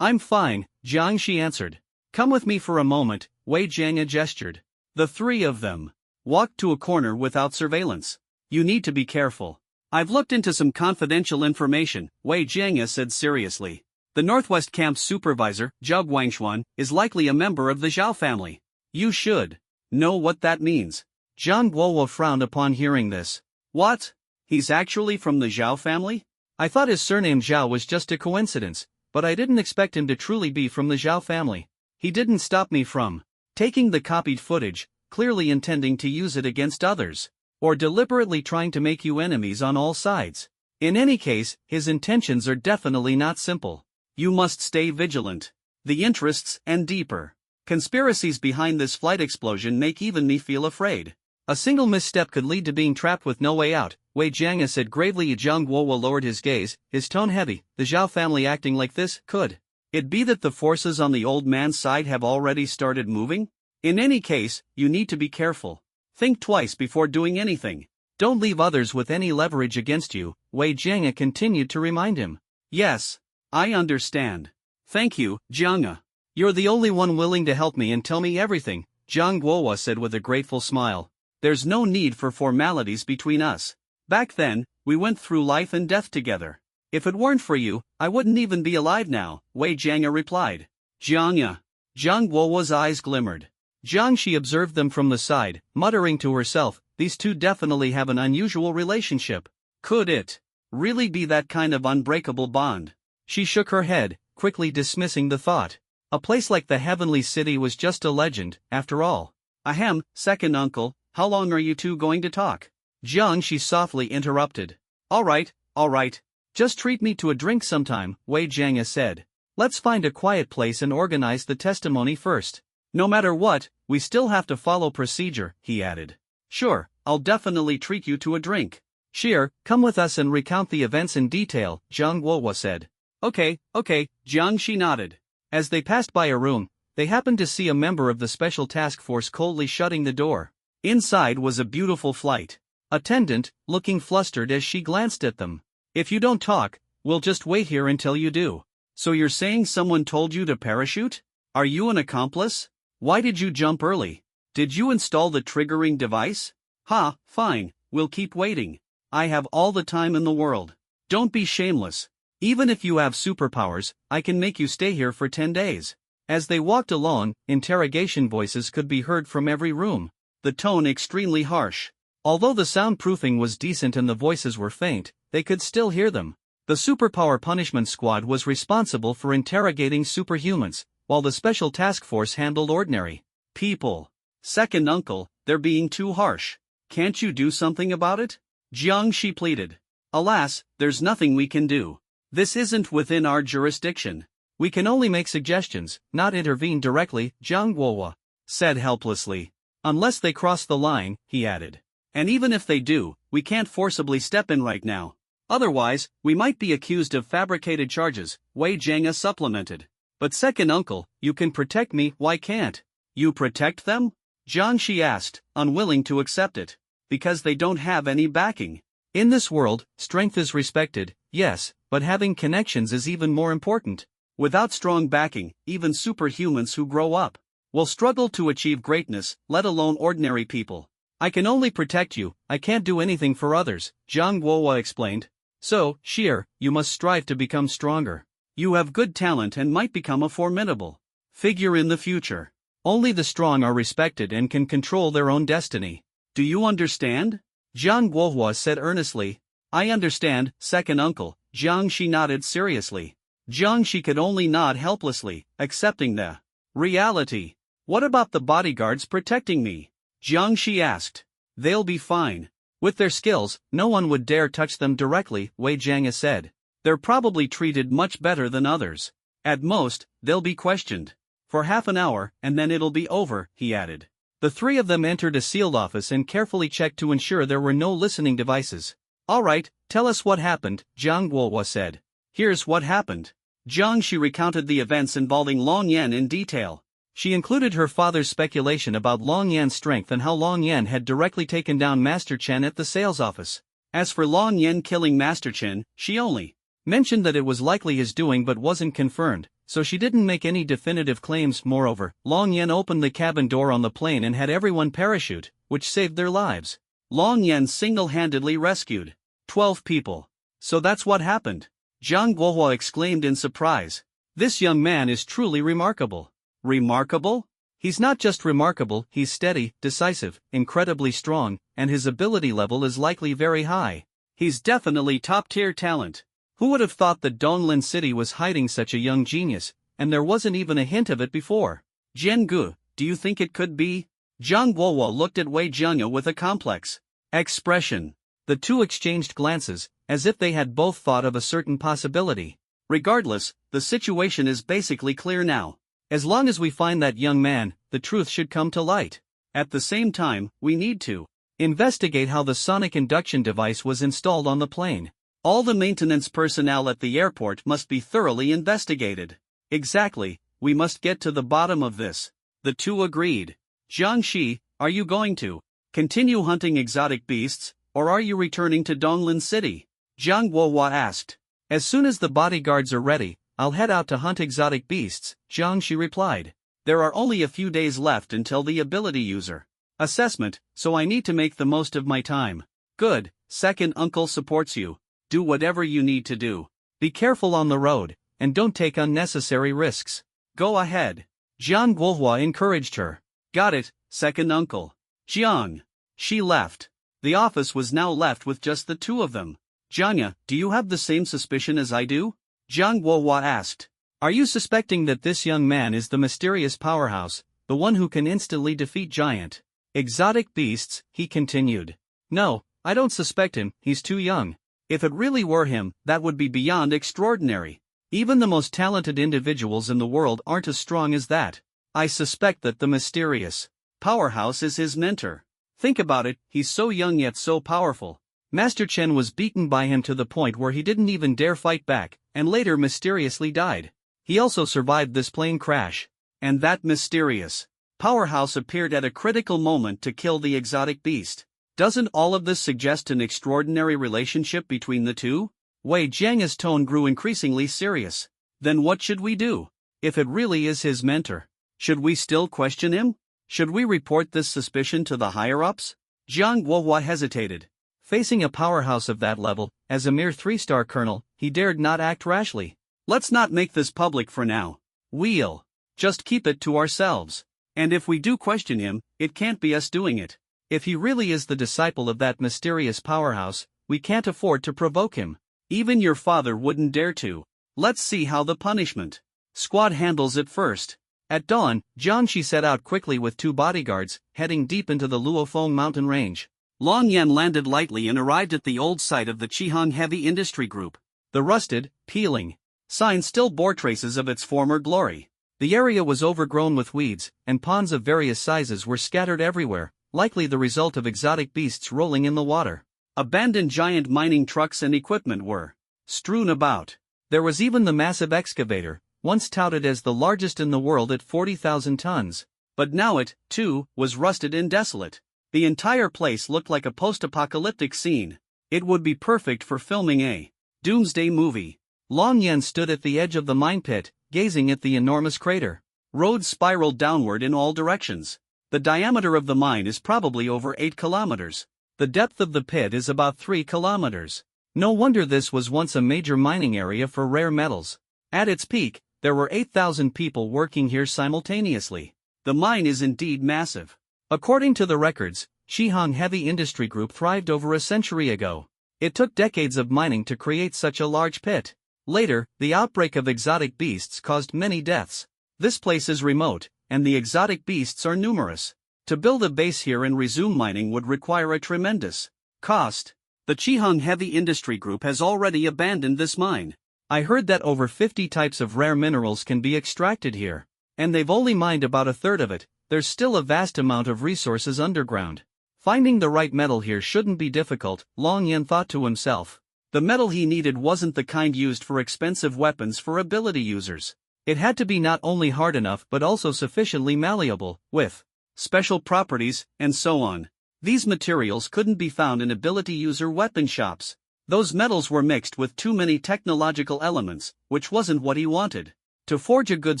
I'm fine, Jiang Shi answered. Come with me for a moment, Wei Jiangya gestured. The three of them walked to a corner without surveillance. You need to be careful. I've looked into some confidential information, Wei Jiangya said seriously. The Northwest Camp's supervisor, Zhao Guangxuan, is likely a member of the Zhao family. You should know what that means. Zhang Guohua frowned upon hearing this. What? He's actually from the Zhao family? I thought his surname Zhao was just a coincidence, but I didn't expect him to truly be from the Zhao family. He didn't stop me from taking the copied footage, clearly intending to use it against others, or deliberately trying to make you enemies on all sides. In any case, his intentions are definitely not simple. You must stay vigilant. The interests and deeper conspiracies behind this flight explosion make even me feel afraid. A single misstep could lead to being trapped with no way out, Wei Jiangya said gravely. Zhang Guohua lowered his gaze, his tone heavy. The Zhao family acting like this, could it be that the forces on the old man's side have already started moving? In any case, you need to be careful. Think twice before doing anything. Don't leave others with any leverage against you, Wei Jiangya continued to remind him. Yes, I understand. Thank you, Jiangya. You're the only one willing to help me and tell me everything, Zhang Guohua said with a grateful smile. There's no need for formalities between us. Back then, we went through life and death together. If it weren't for you, I wouldn't even be alive now, Wei Jiangya replied. Jiangya. Zhang Guohua's eyes glimmered. Jiang Shi observed them from the side, muttering to herself, these two definitely have an unusual relationship. Could it really be that kind of unbreakable bond? She shook her head, quickly dismissing the thought. A place like the Heavenly City was just a legend, after all. Ahem, second uncle, how long are you two going to talk? Jiang Shi softly interrupted. All right. Just treat me to a drink sometime, Wei Jiangya said. Let's find a quiet place and organize the testimony first. No matter what, we still have to follow procedure, he added. Sure, I'll definitely treat you to a drink. Sheer, come with us and recount the events in detail, Zhang Guohua said. Okay, Jiang Shi nodded. As they passed by a room, they happened to see a member of the special task force coldly shutting the door. Inside was a beautiful flight attendant, looking flustered as she glanced at them. If you don't talk, we'll just wait here until you do. So you're saying someone told you to parachute? Are you an accomplice? Why did you jump early? Did you install the triggering device? Fine, we'll keep waiting. I have all the time in the world. Don't be shameless. Even if you have superpowers, I can make you stay here for 10 days. As they walked along, interrogation voices could be heard from every room, the tone extremely harsh. Although the soundproofing was decent and the voices were faint, they could still hear them. The Superpower Punishment Squad was responsible for interrogating superhumans, while the Special Task Force handled ordinary people. Second uncle, they're being too harsh. Can't you do something about it? Jiang Shi pleaded. Alas, there's nothing we can do. This isn't within our jurisdiction. We can only make suggestions, not intervene directly, Jiang Guohua said helplessly. Unless they cross the line, he added. And even if they do, we can't forcibly step in right now. Otherwise, we might be accused of fabricated charges, Wei Jiang supplemented. But second uncle, you can protect me, why can't you protect them? Jiang Shi asked, unwilling to accept it. Because they don't have any backing. In this world, strength is respected, yes, but having connections is even more important. Without strong backing, even superhumans who grow up will struggle to achieve greatness, let alone ordinary people. I can only protect you, I can't do anything for others, Jiang Guohua explained. So, Sheer, you must strive to become stronger. You have good talent and might become a formidable figure in the future. Only the strong are respected and can control their own destiny. Do you understand? Jiang Guohua said earnestly. I understand, second uncle, Jiang Shi nodded seriously. Jiang Shi could only nod helplessly, accepting the reality. What about the bodyguards protecting me? Jiang Shi asked. They'll be fine. With their skills, no one would dare touch them directly, Wei Jiang said. They're probably treated much better than others. At most, they'll be questioned. For half an hour, and then it'll be over, he added. The three of them entered a sealed office and carefully checked to ensure there were no listening devices. All right, tell us what happened, Jiang Guohua said. Here's what happened. Jiang Shi recounted the events involving Long Yan in detail. She included her father's speculation about Long Yan's strength and how Long Yan had directly taken down Master Chen at the sales office. As for Long Yan killing Master Chen, she only mentioned that it was likely his doing but wasn't confirmed, so she didn't make any definitive claims. Moreover, Long Yan opened the cabin door on the plane and had everyone parachute, which saved their lives. Long Yan single-handedly rescued 12 people. So that's what happened. Jiang Guohua exclaimed in surprise. This young man is truly remarkable. Remarkable? He's not just remarkable, he's steady, decisive, incredibly strong, and his ability level is likely very high. He's definitely top-tier talent. Who would have thought that Donglin City was hiding such a young genius, and there wasn't even a hint of it before? Jian Gu, do you think it could be? Jiang Guohua looked at Wei Jiang with a complex expression. The two exchanged glances, as if they had both thought of a certain possibility. Regardless, the situation is basically clear now. As long as we find that young man, the truth should come to light. At the same time, we need to investigate how the sonic induction device was installed on the plane. All the maintenance personnel at the airport must be thoroughly investigated. Exactly, we must get to the bottom of this. The two agreed. Jiang Shi, are you going to continue hunting exotic beasts, or are you returning to Donglin City? Jiang Guohua asked. As soon as the bodyguards are ready, I'll head out to hunt exotic beasts, Jiang Shi replied. There are only a few days left until the ability user assessment, so I need to make the most of my time. Good, second uncle supports you. Do whatever you need to do. Be careful on the road, and don't take unnecessary risks. Go ahead. Jiang Guohua encouraged her. Got it, second uncle. Jiang Shi left. The office was now left with just the two of them. Jianya, do you have the same suspicion as I do? Jiang Guohua asked. Are you suspecting that this young man is the mysterious powerhouse, the one who can instantly defeat giant exotic beasts? He continued. No, I don't suspect him, he's too young. If it really were him, that would be beyond extraordinary. Even the most talented individuals in the world aren't as strong as that. I suspect that the mysterious powerhouse is his mentor. Think about it, he's so young yet so powerful. Master Chen was beaten by him to the point where he didn't even dare fight back, and later mysteriously died. He also survived this plane crash. And that mysterious powerhouse appeared at a critical moment to kill the exotic beast. Doesn't all of this suggest an extraordinary relationship between the two? Wei Jiang's tone grew increasingly serious. Then what should we do? If it really is his mentor, should we still question him? Should we report this suspicion to the higher-ups? Jiang Guohua hesitated. Facing a powerhouse of that level, as a mere 3-star colonel, he dared not act rashly. Let's not make this public for now. We'll just keep it to ourselves. And if we do question him, it can't be us doing it. If he really is the disciple of that mysterious powerhouse, we can't afford to provoke him. Even your father wouldn't dare to. Let's see how the punishment squad handles it first. At dawn, Jiang Shi set out quickly with 2 bodyguards, heading deep into the Luofeng mountain range. Long Yan landed lightly and arrived at the old site of the Qihang Heavy Industry Group. The rusted, peeling Signs still bore traces of its former glory. The area was overgrown with weeds, and ponds of various sizes were scattered everywhere, likely the result of exotic beasts rolling in the water. Abandoned giant mining trucks and equipment were strewn about. There was even the massive excavator, once touted as the largest in the world at 40,000 tons. But now it, too, was rusted and desolate. The entire place looked like a post-apocalyptic scene. It would be perfect for filming a doomsday movie. Long Yen stood at the edge of the mine pit, gazing at the enormous crater. Roads spiraled downward in all directions. The diameter of the mine is probably over 8 kilometers. The depth of the pit is about 3 kilometers. No wonder this was once a major mining area for rare metals. At its peak, there were 8,000 people working here simultaneously. The mine is indeed massive. According to the records, Shihang Heavy Industry Group thrived over a century ago. It took decades of mining to create such a large pit. Later, the outbreak of exotic beasts caused many deaths. This place is remote, and the exotic beasts are numerous. To build a base here and resume mining would require a tremendous cost. The Shihang Heavy Industry Group has already abandoned this mine. I heard that over 50 types of rare minerals can be extracted here. And they've only mined about a third of it. There's still a vast amount of resources underground. Finding the right metal here shouldn't be difficult, Long Yen thought to himself. The metal he needed wasn't the kind used for expensive weapons for ability users. It had to be not only hard enough but also sufficiently malleable, with special properties, and so on. These materials couldn't be found in ability user weapon shops. Those metals were mixed with too many technological elements, which wasn't what he wanted. To forge a good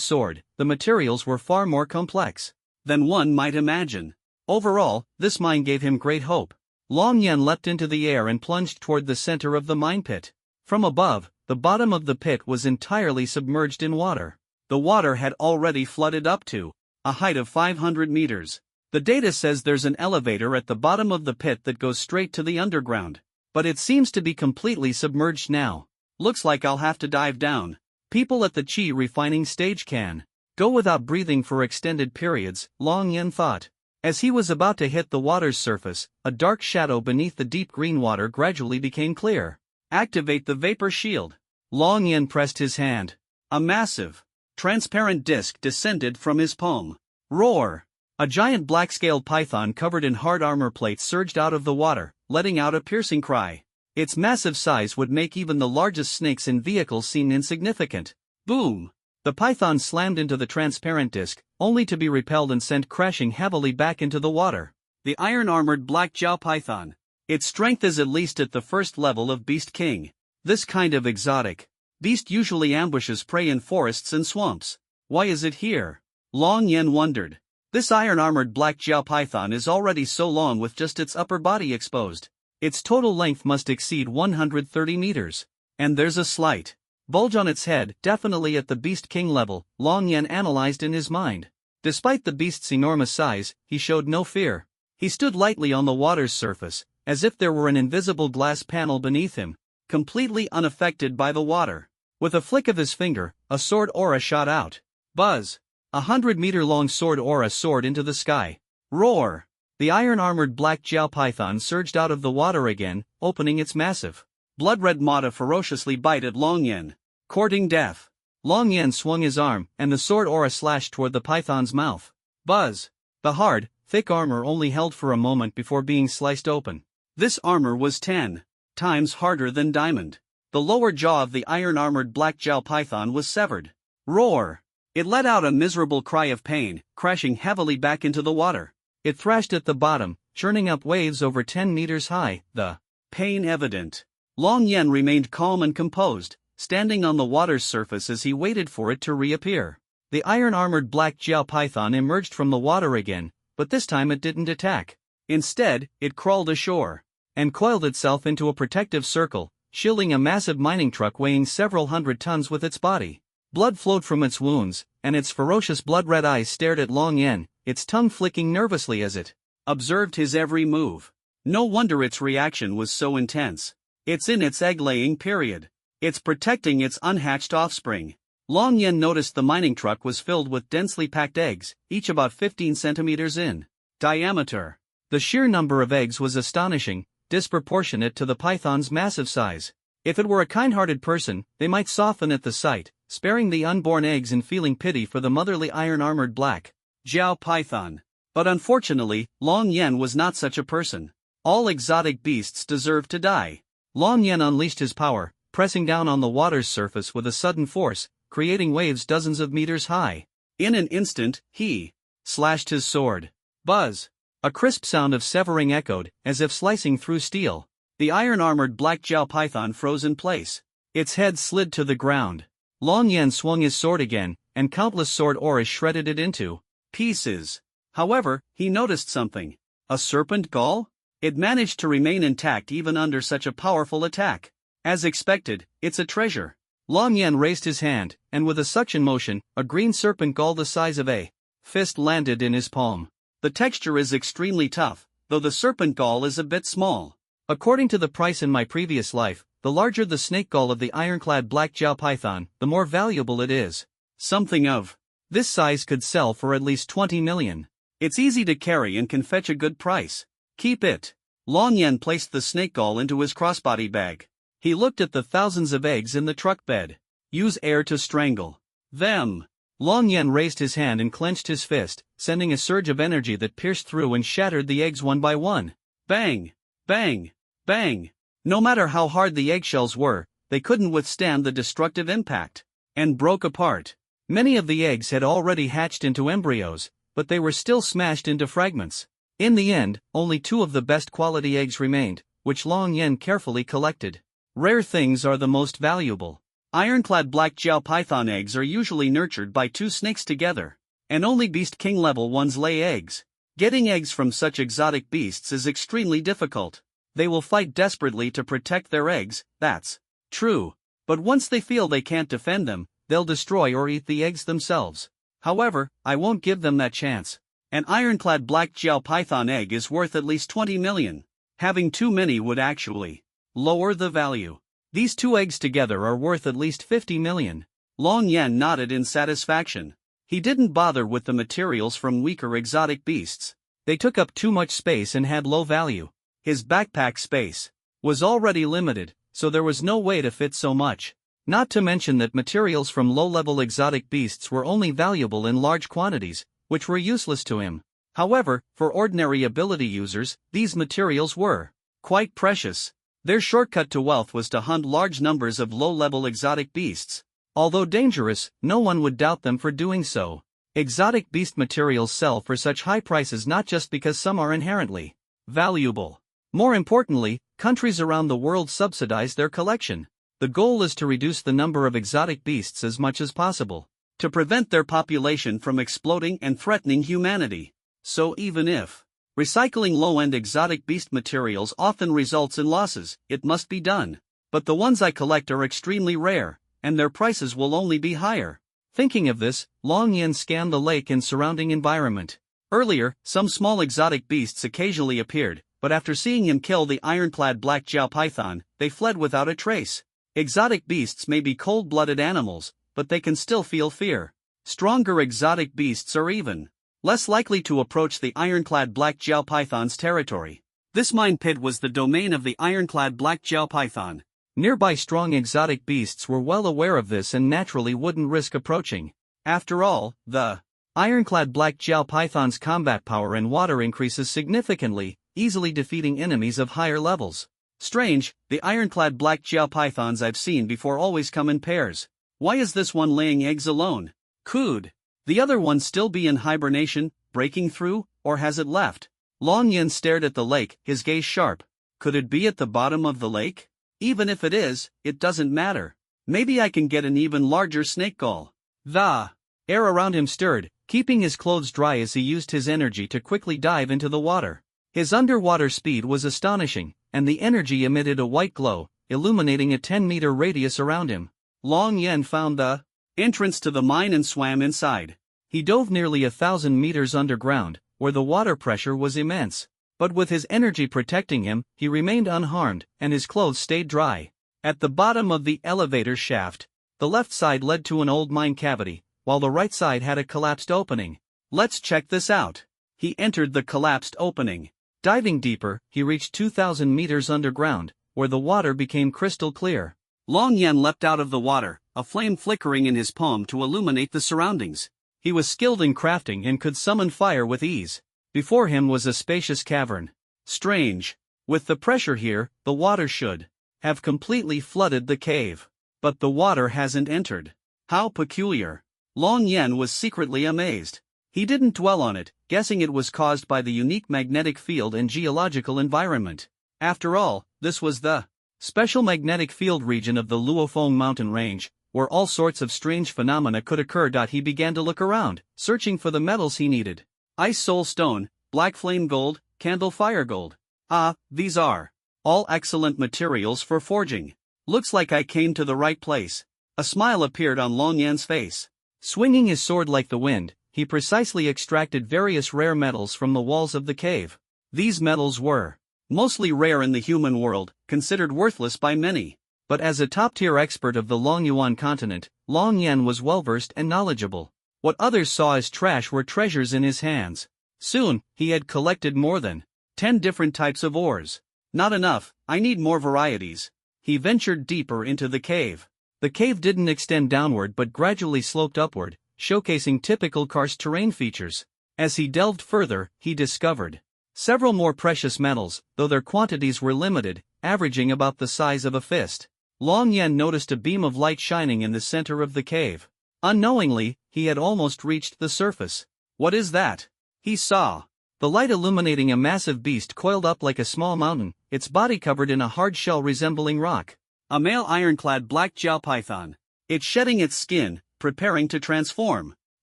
sword, the materials were far more complex than one might imagine. Overall, this mine gave him great hope. Long Yen leapt into the air and plunged toward the center of the mine pit. From above, the bottom of the pit was entirely submerged in water. The water had already flooded up to a height of 500 meters. The data says there's an elevator at the bottom of the pit that goes straight to the underground. But it seems to be completely submerged now. Looks like I'll have to dive down. People at the Qi refining stage can go without breathing for extended periods, Long Yen thought. As he was about to hit the water's surface, a dark shadow beneath the deep green water gradually became clear. Activate the vapor shield. Long Yen pressed his hand. A massive, transparent disc descended from his palm. Roar! A giant black-scaled python covered in hard armor plates surged out of the water, letting out a piercing cry. Its massive size would make even the largest snakes in vehicles seem insignificant. Boom! The python slammed into the transparent disc, only to be repelled and sent crashing heavily back into the water. The iron-armored black Jiao python. Its strength is at least at the first level of Beast King. This kind of exotic beast usually ambushes prey in forests and swamps. Why is it here? Long Yen wondered. This iron-armored black Jiao python is already so long with just its upper body exposed. Its total length must exceed 130 meters. And there's a slight bulge on its head, definitely at the Beast King level, Long Yen analyzed in his mind. Despite the beast's enormous size, he showed no fear. He stood lightly on the water's surface, as if there were an invisible glass panel beneath him, completely unaffected by the water. With a flick of his finger, a sword aura shot out. Buzz! 100-meter-long sword aura soared into the sky. Roar! The iron-armored black Jiao python surged out of the water again, opening its massive, blood-red maw to ferociously bite at Long Yen. Courting death. Long Yen swung his arm, and the sword aura slashed toward the python's mouth. Buzz! The hard, thick armor only held for a moment before being sliced open. This armor was 10 times harder than diamond. The lower jaw of the iron-armored black Jiao python was severed. Roar! It let out a miserable cry of pain, crashing heavily back into the water. It thrashed at the bottom, churning up waves over 10 meters high, the pain evident. Long Yen remained calm and composed, standing on the water's surface as he waited for it to reappear. The iron-armored black Jiao python emerged from the water again, but this time it didn't attack. Instead, it crawled ashore and coiled itself into a protective circle, shielding a massive mining truck weighing several hundred tons with its body. Blood flowed from its wounds, and its ferocious blood-red eyes stared at Long Yen, its tongue flicking nervously as it observed his every move. No wonder its reaction was so intense. It's in its egg-laying period. It's protecting its unhatched offspring. Long Yen noticed the mining truck was filled with densely packed eggs, each about 15 centimeters in diameter. The sheer number of eggs was astonishing, disproportionate to the python's massive size. If it were a kind-hearted person, they might soften at the sight, sparing the unborn eggs and feeling pity for the motherly iron-armored black Jiao python. But unfortunately, Long Yan was not such a person. All exotic beasts deserve to die. Long Yan unleashed his power, pressing down on the water's surface with a sudden force, creating waves dozens of meters high. In an instant, he slashed his sword. Buzz! A crisp sound of severing echoed, as if slicing through steel. The iron-armored black Jiao python froze in place. Its head slid to the ground. Long Yan swung his sword again, and countless sword auras shredded it into pieces. However, he noticed something. A serpent gall? It managed to remain intact even under such a powerful attack. As expected, it's a treasure. Long Yan raised his hand, and with a suction motion, a green serpent gall the size of a fist landed in his palm. The texture is extremely tough, though the serpent gall is a bit small. According to the price in my previous life, the larger the snake gall of the ironclad black Jiao python, the more valuable it is. Something of this size could sell for at least 20 million. It's easy to carry and can fetch a good price. Keep it. Long Yan placed the snake gall into his crossbody bag. He looked at the thousands of eggs in the truck bed. Use air to strangle them. Long Yan raised his hand and clenched his fist, sending a surge of energy that pierced through and shattered the eggs one by one. Bang! Bang! Bang! No matter how hard the eggshells were, they couldn't withstand the destructive impact, and broke apart. Many of the eggs had already hatched into embryos, but they were still smashed into fragments. In the end, only 2 of the best quality eggs remained, which Long Yan carefully collected. Rare things are the most valuable. Ironclad black Jiao python eggs are usually nurtured by 2 snakes together, and only beast king level ones lay eggs. Getting eggs from such exotic beasts is extremely difficult. They will fight desperately to protect their eggs, that's true. But once they feel they can't defend them, they'll destroy or eat the eggs themselves. However, I won't give them that chance. An ironclad black Jiao python egg is worth at least 20 million. Having too many would actually lower the value. These 2 eggs together are worth at least 50 million. Long Yan nodded in satisfaction. He didn't bother with the materials from weaker exotic beasts. They took up too much space and had low value. His backpack space was already limited, so there was no way to fit so much. Not to mention that materials from low-level exotic beasts were only valuable in large quantities, which were useless to him. However, for ordinary ability users, these materials were quite precious. Their shortcut to wealth was to hunt large numbers of low-level exotic beasts. Although dangerous, no one would doubt them for doing so. Exotic beast materials sell for such high prices not just because some are inherently valuable. More importantly, countries around the world subsidize their collection. The goal is to reduce the number of exotic beasts as much as possible, to prevent their population from exploding and threatening humanity. So even if recycling low-end exotic beast materials often results in losses, it must be done. But the ones I collect are extremely rare, and their prices will only be higher. Thinking of this, Long Yan scanned the lake and surrounding environment. Earlier, some small exotic beasts occasionally appeared, but after seeing him kill the ironclad black Jiao python, they fled without a trace. Exotic beasts may be cold-blooded animals, but they can still feel fear. Stronger exotic beasts are even less likely to approach the ironclad black Jiao python's territory. This mine pit was the domain of the ironclad black Jiao python. Nearby strong exotic beasts were well aware of this and naturally wouldn't risk approaching. After all, the ironclad black Jiao python's combat power and water increases significantly, easily defeating enemies of higher levels. Strange, the ironclad black Jiao pythons I've seen before always come in pairs. Why is this one laying eggs alone? Could the other one still be in hibernation, breaking through, or has it left? Long Yan stared at the lake, his gaze sharp. Could it be at the bottom of the lake? Even if it is, it doesn't matter. Maybe I can get an even larger snake gall. The air around him stirred, keeping his clothes dry as he used his energy to quickly dive into the water. His underwater speed was astonishing, and the energy emitted a white glow, illuminating a 10-meter radius around him. Long Yan found the entrance to the mine and swam inside. He dove nearly 1,000 meters underground, where the water pressure was immense. But with his energy protecting him, he remained unharmed, and his clothes stayed dry. At the bottom of the elevator shaft, the left side led to an old mine cavity, while the right side had a collapsed opening. Let's check this out. He entered the collapsed opening. Diving deeper, he reached 2,000 meters underground, where the water became crystal clear. Long Yan leapt out of the water, a flame flickering in his palm to illuminate the surroundings. He was skilled in crafting and could summon fire with ease. Before him was a spacious cavern. Strange. With the pressure here, the water should have completely flooded the cave. But the water hasn't entered. How peculiar. Long Yan was secretly amazed. He didn't dwell on it, guessing it was caused by the unique magnetic field and geological environment. After all, this was the special magnetic field region of the Luofeng mountain range, where all sorts of strange phenomena could occur. He began to look around, searching for the metals he needed. Ice soul stone, black flame gold, candle fire gold. Ah, these are all excellent materials for forging. Looks like I came to the right place. A smile appeared on Long Yan's face. Swinging his sword like the wind, he precisely extracted various rare metals from the walls of the cave. These metals were mostly rare in the human world, considered worthless by many. But as a top-tier expert of the Longyuan continent, Long Yan was well-versed and knowledgeable. What others saw as trash were treasures in his hands. Soon, he had collected more than 10 different types of ores. Not enough, I need more varieties. He ventured deeper into the cave. The cave didn't extend downward but gradually sloped upward, showcasing typical karst terrain features. As he delved further, he discovered several more precious metals, though their quantities were limited, averaging about the size of a fist. Long Yan noticed a beam of light shining in the center of the cave. Unknowingly, he had almost reached the surface. What is that? He saw the light illuminating a massive beast coiled up like a small mountain, its body covered in a hard shell resembling rock. A male ironclad black Jiao python. It's shedding its skin, preparing to transform.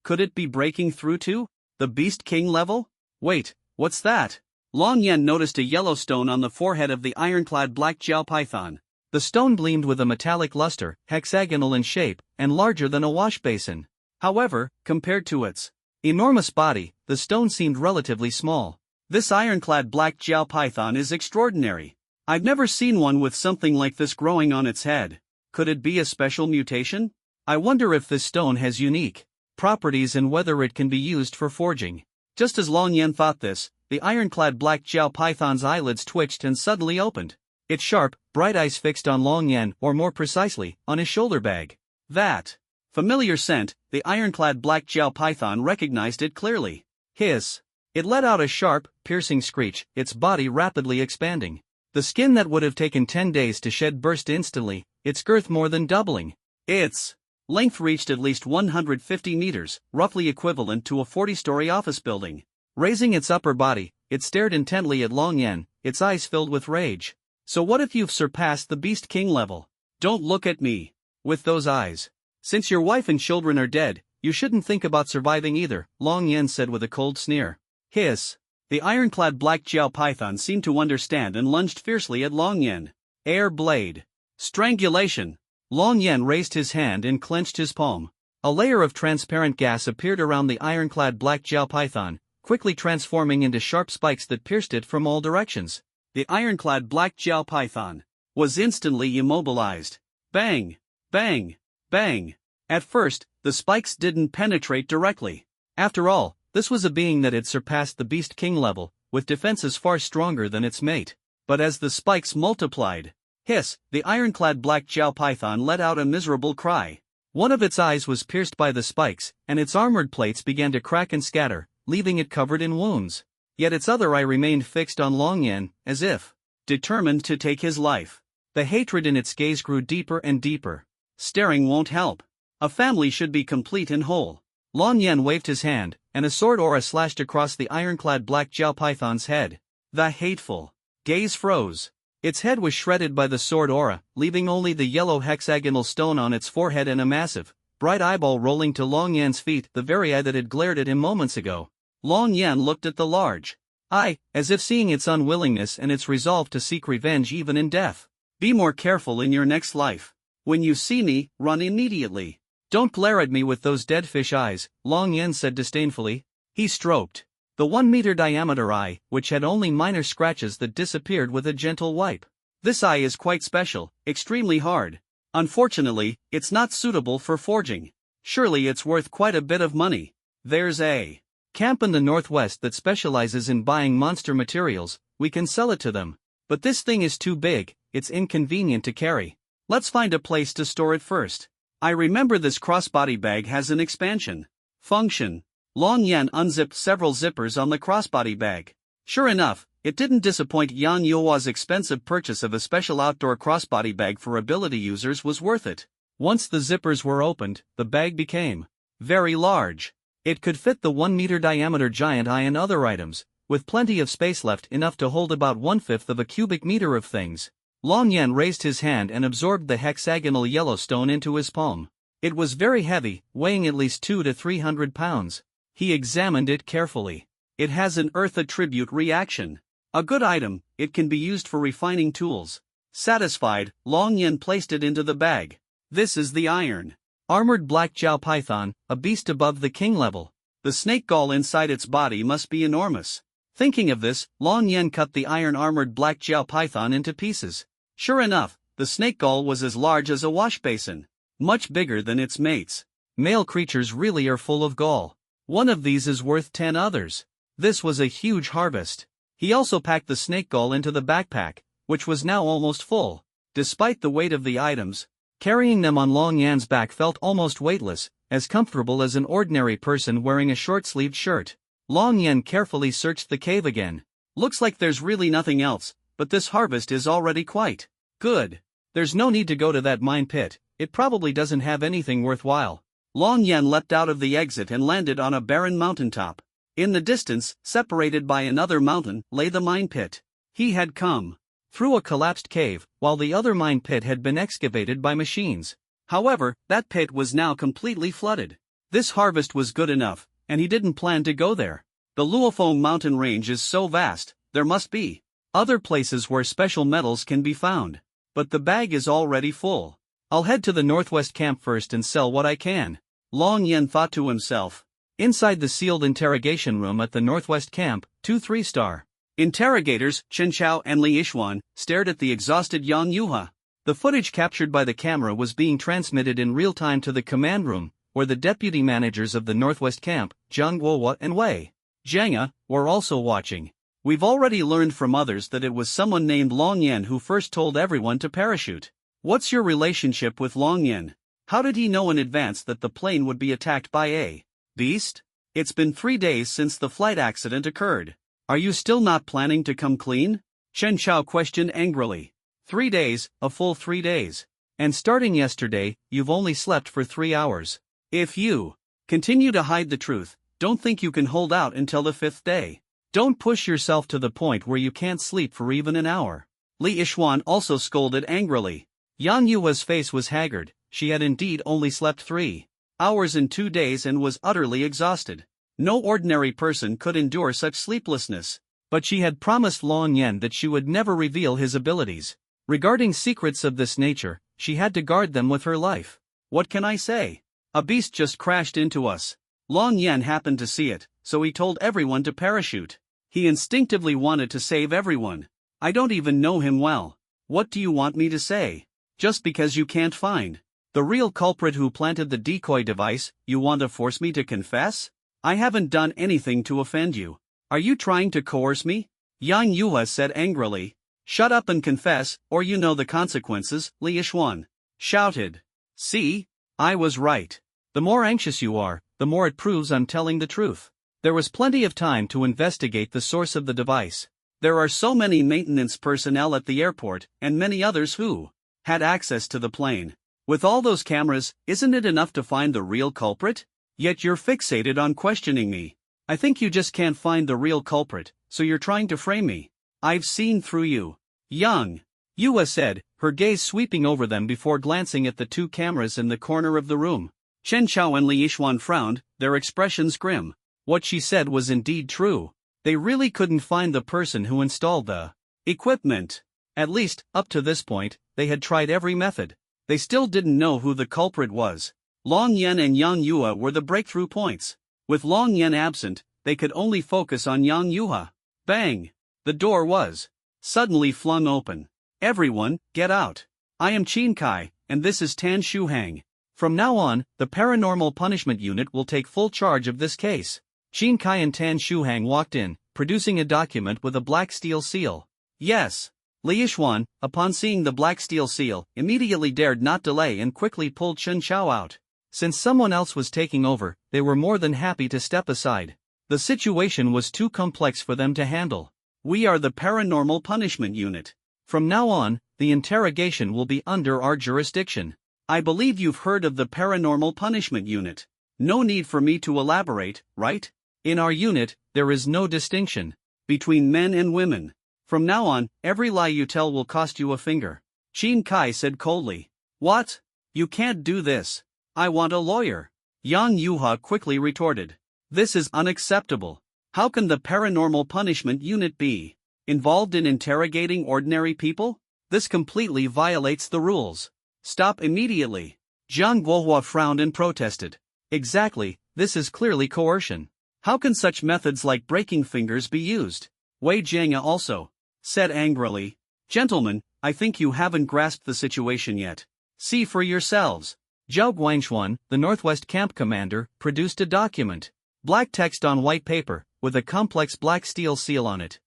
Could it be breaking through to the Beast King level? Wait, what's that? Long Yan noticed a yellow stone on the forehead of the ironclad black Jiao python. The stone gleamed with a metallic luster, hexagonal in shape, and larger than a wash basin. However, compared to its enormous body, the stone seemed relatively small. This ironclad black Jiao python is extraordinary. I've never seen one with something like this growing on its head. Could it be a special mutation? I wonder if this stone has unique properties and whether it can be used for forging. Just as Long Yan thought this, the ironclad black Jiao python's eyelids twitched and suddenly opened. Its sharp, bright eyes fixed on Long Yan, or more precisely, on his shoulder bag. That familiar scent, the ironclad black Jiao python recognized it clearly. Hiss! It let out a sharp, piercing screech, its body rapidly expanding. The skin that would have taken 10 days to shed burst instantly, its girth more than doubling. Its length reached at least 150 meters, roughly equivalent to a 40-story office building. Raising its upper body, it stared intently at Long Yan, its eyes filled with rage. So what if you've surpassed the Beast King level? Don't look at me with those eyes. Since your wife and children are dead, you shouldn't think about surviving either, Long Yan said with a cold sneer. Hiss! The ironclad black Jiao python seemed to understand and lunged fiercely at Long Yan. Air blade. Strangulation. Long Yan raised his hand and clenched his palm. A layer of transparent gas appeared around the ironclad black Jiao python, quickly transforming into sharp spikes that pierced it from all directions. The ironclad black Jiao python was instantly immobilized. Bang! Bang! Bang! At first, the spikes didn't penetrate directly. After all, this was a being that had surpassed the Beast King level, with defenses far stronger than its mate. But as the spikes multiplied, hiss, the ironclad black Jiao python let out a miserable cry. One of its eyes was pierced by the spikes, and its armored plates began to crack and scatter, leaving it covered in wounds. Yet its other eye remained fixed on Long Yan, as if determined to take his life. The hatred in its gaze grew deeper and deeper. Staring won't help. A family should be complete and whole. Long Yan waved his hand, and a sword aura slashed across the ironclad black Jiao python's head. The hateful gaze froze. Its head was shredded by the sword aura, leaving only the yellow hexagonal stone on its forehead and a massive, bright eyeball rolling to Long Yan's feet, the very eye that had glared at him moments ago. Long Yan looked at the large eye, as if seeing its unwillingness and its resolve to seek revenge even in death. Be more careful in your next life. When you see me, run immediately. Don't glare at me with those dead fish eyes, Long Yan said disdainfully. He stroked the 1-meter diameter eye, which had only minor scratches that disappeared with a gentle wipe. This eye is quite special, extremely hard. Unfortunately, it's not suitable for forging. Surely it's worth quite a bit of money. There's a camp in the northwest that specializes in buying monster materials, we can sell it to them. But this thing is too big, it's inconvenient to carry. Let's find a place to store it first. I remember this crossbody bag has an expansion function. Long Yan unzipped several zippers on the crossbody bag. Sure enough, it didn't disappoint. Yang Yua's expensive purchase of a special outdoor crossbody bag for ability users was worth it. Once the zippers were opened, the bag became very large. It could fit the 1-meter diameter giant eye and other items, with plenty of space left, enough to hold about 1/5 of a cubic meter of things. Long Yan raised his hand and absorbed the hexagonal yellow stone into his palm. It was very heavy, weighing at least 200 to 300 pounds. He examined it carefully. It has an earth attribute reaction. A good item, it can be used for refining tools. Satisfied, Long Yan placed it into the bag. This is the iron armored black Jiao python, a beast above the king level. The snake gall inside its body must be enormous. Thinking of this, Long Yan cut the iron armored black Jiao python into pieces. Sure enough, the snake gall was as large as a wash basin, much bigger than its mates. Male creatures really are full of gall. One of these is worth 10 others. This was a huge harvest. He also packed the snake gall into the backpack, which was now almost full. Despite the weight of the items, carrying them on Long Yan's back felt almost weightless, as comfortable as an ordinary person wearing a short-sleeved shirt. Long Yan carefully searched the cave again. Looks like there's really nothing else, but this harvest is already quite good. There's no need to go to that mine pit, it probably doesn't have anything worthwhile. Long Yan leapt out of the exit and landed on a barren mountaintop. In the distance, separated by another mountain, lay the mine pit. He had come through a collapsed cave, while the other mine pit had been excavated by machines. However, that pit was now completely flooded. This harvest was good enough, and he didn't plan to go there. The Luofeng mountain range is so vast, there must be other places where special metals can be found. But the bag is already full. I'll head to the northwest camp first and sell what I can. Long Yan thought to himself. Inside the sealed interrogation room at the northwest camp, 2 3-star interrogators, Chen Chao and Li Yixuan, stared at the exhausted Yang Yuha. The footage captured by the camera was being transmitted in real time to the command room, where the deputy managers of the northwest camp, Zhang Guohua and Wei Zhanga, were also watching. We've already learned from others that it was someone named Long Yan who first told everyone to parachute. What's your relationship with Long Yan? How did he know in advance that the plane would be attacked by a beast? It's been 3 days since the flight accident occurred. Are you still not planning to come clean? Chen Chao questioned angrily. 3 days, a full 3 days. And starting yesterday, you've only slept for 3 hours. If you continue to hide the truth, don't think you can hold out until the 5th day. Don't push yourself to the point where you can't sleep for even an hour. Li Yixuan also scolded angrily. Yang Yua's face was haggard. She had indeed only slept 3 hours in 2 days and was utterly exhausted. No ordinary person could endure such sleeplessness. But she had promised Long Yan that she would never reveal his abilities. Regarding secrets of this nature, she had to guard them with her life. What can I say? A beast just crashed into us. Long Yan happened to see it, so he told everyone to parachute. He instinctively wanted to save everyone. I don't even know him well. What do you want me to say? Just because you can't find the real culprit who planted the decoy device, you want to force me to confess? I haven't done anything to offend you. Are you trying to coerce me? Yang Yuha said angrily. Shut up and confess, or you know the consequences, Li Yixuan shouted. See? I was right. The more anxious you are, the more it proves I'm telling the truth. There was plenty of time to investigate the source of the device. There are so many maintenance personnel at the airport, and many others who had access to the plane. With all those cameras, isn't it enough to find the real culprit? Yet you're fixated on questioning me. I think you just can't find the real culprit, so you're trying to frame me. I've seen through you. Yang Yuha said, her gaze sweeping over them before glancing at the 2 cameras in the corner of the room. Chen Chao and Li Yixuan frowned, their expressions grim. What she said was indeed true. They really couldn't find the person who installed the equipment. At least, up to this point, they had tried every method. They still didn't know who the culprit was. Long Yan and Yang Yuha were the breakthrough points. With Long Yan absent, they could only focus on Yang Yuha. Bang! The door was suddenly flung open. Everyone, get out. I am Qin Kai, and this is Tan Shuhang. From now on, the Paranormal Punishment Unit will take full charge of this case. Qin Kai and Tan Shuhang walked in, producing a document with a black steel seal. Yes. Li Yixuan, upon seeing the black steel seal, immediately dared not delay and quickly pulled Chen Chao out. Since someone else was taking over, they were more than happy to step aside. The situation was too complex for them to handle. We are the Paranormal Punishment Unit. From now on, the interrogation will be under our jurisdiction. I believe you've heard of the Paranormal Punishment Unit. No need for me to elaborate, right? In our unit, there is no distinction between men and women. From now on, every lie you tell will cost you a finger. Qin Kai said coldly. What? You can't do this. I want a lawyer. Yang Yuha quickly retorted. This is unacceptable. How can the Paranormal Punishment Unit be involved in interrogating ordinary people? This completely violates the rules. Stop immediately. Zhang Guohua frowned and protested. Exactly, this is clearly coercion. How can such methods like breaking fingers be used? Wei Jianga also said angrily. Gentlemen, I think you haven't grasped the situation yet. See for yourselves. Zhao Guangxuan, the Northwest Camp Commander, produced a document. Black text on white paper, with a complex black steel seal on it.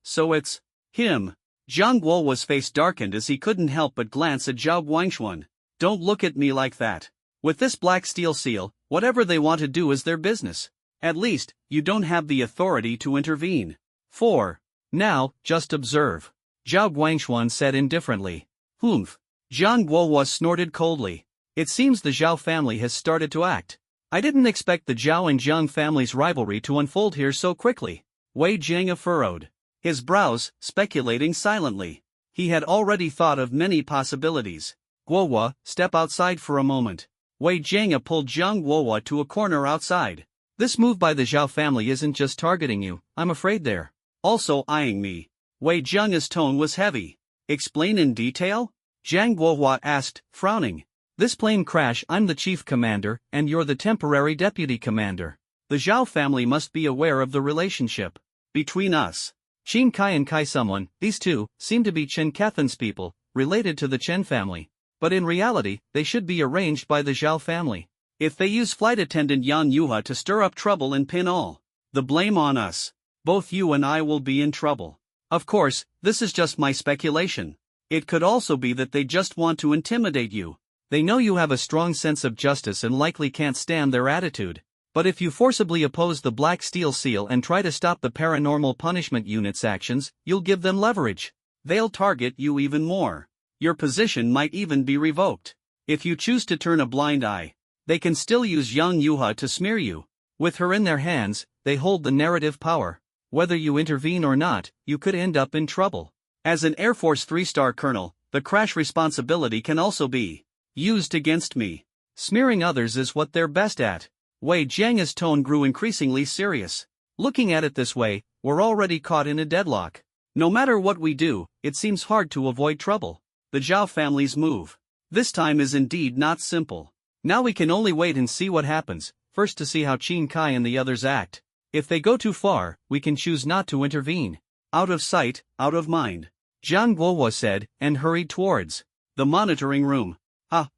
So it's him. Zhang Guohua's face darkened as he couldn't help but glance at Zhao Guangxuan. Don't look at me like that. With this black steel seal, whatever they want to do is their business. At least, you don't have the authority to intervene. 4. Now, just observe. Zhao Guangxuan said indifferently. Zhang Guohua snorted coldly. It seems the Zhao family has started to act. I didn't expect the Zhao and Zhang family's rivalry to unfold here so quickly. Wei Jianga furrowed his brows, speculating silently. He had already thought of many possibilities. Guohua, step outside for a moment. Wei Jianga pulled Zhang Guohua to a corner outside. This move by the Zhao family isn't just targeting you, I'm afraid they're also eyeing me. Wei Jianga's tone was heavy. Explain in detail? Zhang Guohua asked, frowning. This plane crash, I'm the chief commander, and you're the temporary deputy commander. The Zhao family must be aware of the relationship between us. Qin Kai and Kai someone, these two, seem to be Chen Cathan's people, related to the Chen family. But in reality, they should be arranged by the Zhao family. If they use flight attendant Yang Yuha to stir up trouble and pin all the blame on us, both you and I will be in trouble. Of course, this is just my speculation. It could also be that they just want to intimidate you. They know you have a strong sense of justice and likely can't stand their attitude. But if you forcibly oppose the Black Steel Seal and try to stop the Paranormal Punishment Unit's actions, you'll give them leverage. They'll target you even more. Your position might even be revoked. If you choose to turn a blind eye, they can still use Yang Yuha to smear you. With her in their hands, they hold the narrative power. Whether you intervene or not, you could end up in trouble. As an Air Force 3-star colonel, the crash responsibility can also be used against me. Smearing others is what they're best at. Wei Jianga's tone grew increasingly serious. Looking at it this way, we're already caught in a deadlock. No matter what we do, it seems hard to avoid trouble. The Zhao family's move this time is indeed not simple. Now we can only wait and see what happens, first to see how Qin Kai and the others act. If they go too far, we can choose not to intervene. Out of sight, out of mind, Zhang Guohua said, and hurried towards the monitoring room.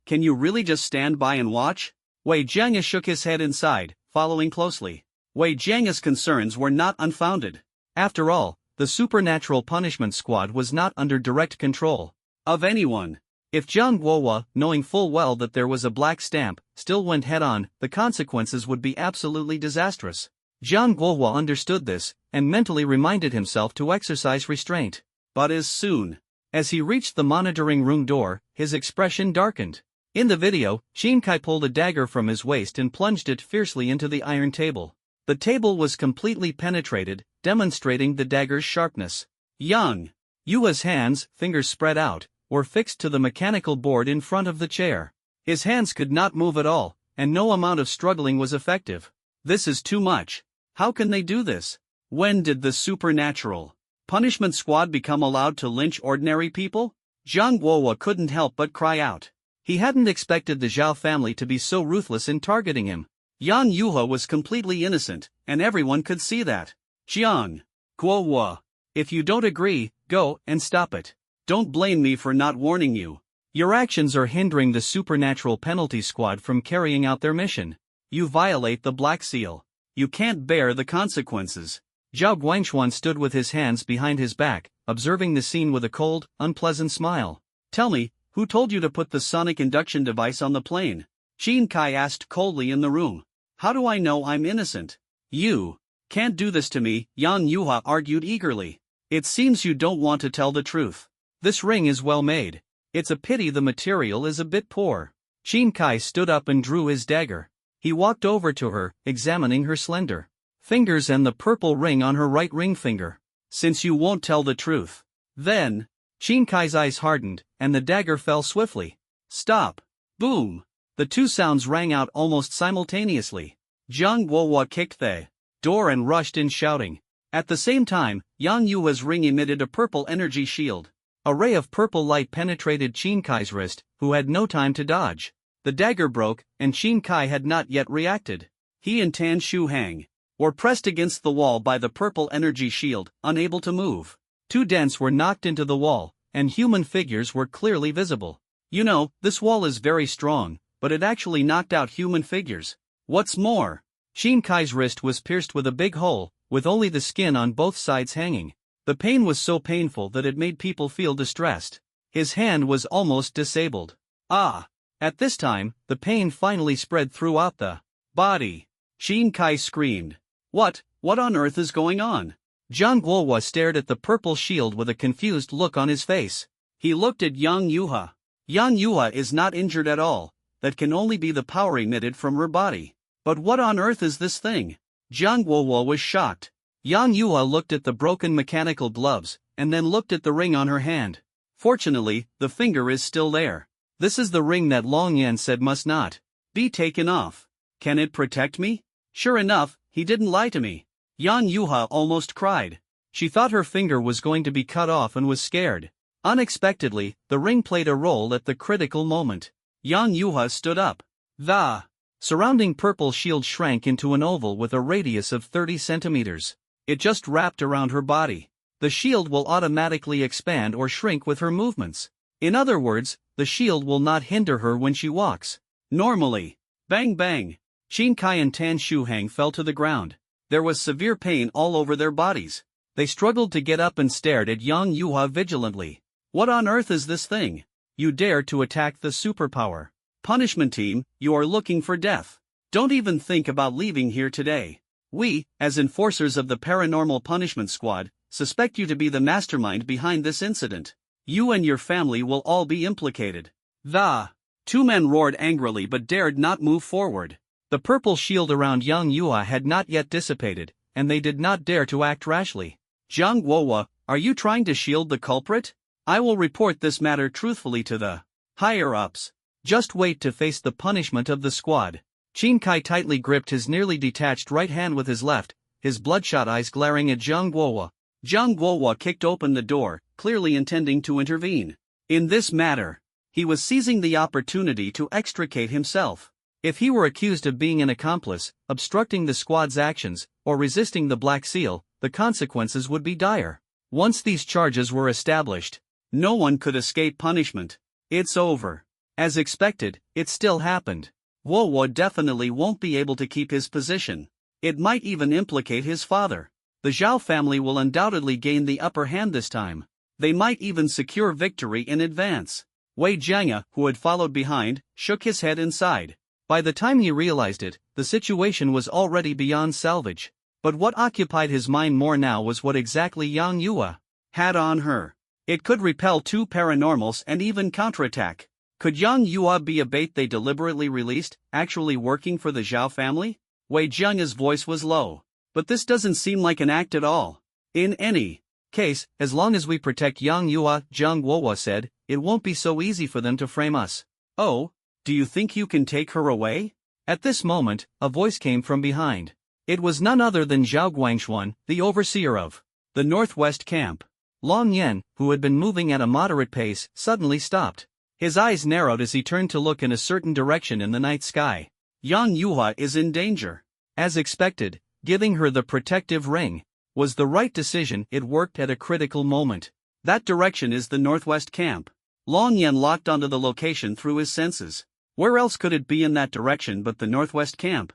Can you really just stand by and watch? Wei Jianga shook his head inside, following closely. Wei Jianga's concerns were not unfounded. After all, the Supernatural Punishment Squad was not under direct control of anyone. If Zhang Guohua, knowing full well that there was a black stamp, still went head-on, the consequences would be absolutely disastrous. Zhang Guohua understood this, and mentally reminded himself to exercise restraint. But as soon as he reached the monitoring room door, his expression darkened. In the video, Qin Kai pulled a dagger from his waist and plunged it fiercely into the iron table. The table was completely penetrated, demonstrating the dagger's sharpness. Yang Yua's hands, fingers spread out, were fixed to the mechanical board in front of the chair. His hands could not move at all, and no amount of struggling was effective. This is too much. How can they do this? When did the Supernatural Punishment Squad become allowed to lynch ordinary people? Zhang Guohua couldn't help but cry out. He hadn't expected the Zhao family to be so ruthless in targeting him. Yang Yuha was completely innocent, and everyone could see that. Zhang Guohua, if you don't agree, go and stop it. Don't blame me for not warning you. Your actions are hindering the Supernatural Penalty Squad from carrying out their mission. You violate the Black Seal. You can't bear the consequences. Zhao Guangxuan stood with his hands behind his back, observing the scene with a cold, unpleasant smile. Tell me, who told you to put the sonic induction device on the plane? Qin Kai asked coldly in the room. How do I know I'm innocent? You can't do this to me, Yang Yuha argued eagerly. It seems you don't want to tell the truth. This ring is well made. It's a pity the material is a bit poor. Qin Kai stood up and drew his dagger. He walked over to her, examining her slender fingers and the purple ring on her right ring finger. Since you won't tell the truth, then... Qin Kai's eyes hardened, and the dagger fell swiftly. Stop! Boom! The two sounds rang out almost simultaneously. Zhang Guohua kicked the door and rushed in shouting. At the same time, Yang Yua's ring emitted a purple energy shield. A ray of purple light penetrated Qin Kai's wrist, who had no time to dodge. The dagger broke, and Qin Kai had not yet reacted. He and Tan Shu Hang were pressed against the wall by the purple energy shield, unable to move. Two dents were knocked into the wall, and human figures were clearly visible. You know, this wall is very strong, but it actually knocked out human figures. What's more, Qin Kai's wrist was pierced with a big hole, with only the skin on both sides hanging. The pain was so painful that it made people feel distressed. His hand was almost disabled. Ah! At this time, the pain finally spread throughout the body. Qin Kai screamed. What on earth is going on? Zhang Guohua stared at the purple shield with a confused look on his face. He looked at Yang Yuha. Yang Yuha is not injured at all. That can only be the power emitted from her body. But what on earth is this thing? Zhang Guohua was shocked. Yang Yuha looked at the broken mechanical gloves, and then looked at the ring on her hand. Fortunately, the finger is still there. This is the ring that Long Yan said must not be taken off. Can it protect me? Sure enough, he didn't lie to me. Yang Yuha almost cried. She thought her finger was going to be cut off and was scared. Unexpectedly, the ring played a role at the critical moment. Yang Yuha stood up. The surrounding purple shield shrank into an oval with a radius of 30 centimeters. It just wrapped around her body. The shield will automatically expand or shrink with her movements. In other words, the shield will not hinder her when she walks normally. Bang bang! Qin Kai and Tan Shu Hang fell to the ground. There was severe pain all over their bodies. They struggled to get up and stared at Yang Yuha vigilantly. What on earth is this thing? You dare to attack the superpower. Punishment team, you are looking for death. Don't even think about leaving here today. We, as enforcers of the Paranormal Punishment Squad, suspect you to be the mastermind behind this incident. You and your family will all be implicated. The two men roared angrily but dared not move forward. The purple shield around Yang Yuha had not yet dissipated, and they did not dare to act rashly. Zhang Guohua, are you trying to shield the culprit? I will report this matter truthfully to the higher-ups. Just wait to face the punishment of the squad. Qin Kai tightly gripped his nearly detached right hand with his left, his bloodshot eyes glaring at Zhang Guohua. Zhang Guohua kicked open the door, clearly intending to intervene. In this matter, he was seizing the opportunity to extricate himself. If he were accused of being an accomplice, obstructing the squad's actions, or resisting the Black Seal, the consequences would be dire. Once these charges were established, no one could escape punishment. It's over. As expected, it still happened. Guohua definitely won't be able to keep his position. It might even implicate his father. The Zhao family will undoubtedly gain the upper hand this time. They might even secure victory in advance. Wei Jianga, who had followed behind, shook his head and sighed. By the time he realized it, the situation was already beyond salvage. But what occupied his mind more now was what exactly Yang Yuha had on her. It could repel two paranormals and even counterattack. Could Yang Yuha be a bait they deliberately released, actually working for the Zhao family? Wei Jianga's voice was low. But this doesn't seem like an act at all. In any case, as long as we protect Yang Yuha, Zhang Guohua said, it won't be so easy for them to frame us. Oh? Do you think you can take her away? At this moment, a voice came from behind. It was none other than Zhao Guangxuan, the overseer of the Northwest Camp. Long Yan, who had been moving at a moderate pace, suddenly stopped. His eyes narrowed as he turned to look in a certain direction in the night sky. Yang Yuha is in danger. As expected, giving her the protective ring was the right decision. It worked at a critical moment. That direction is the Northwest Camp. Long Yan locked onto the location through his senses. Where else could it be in that direction but the Northwest Camp?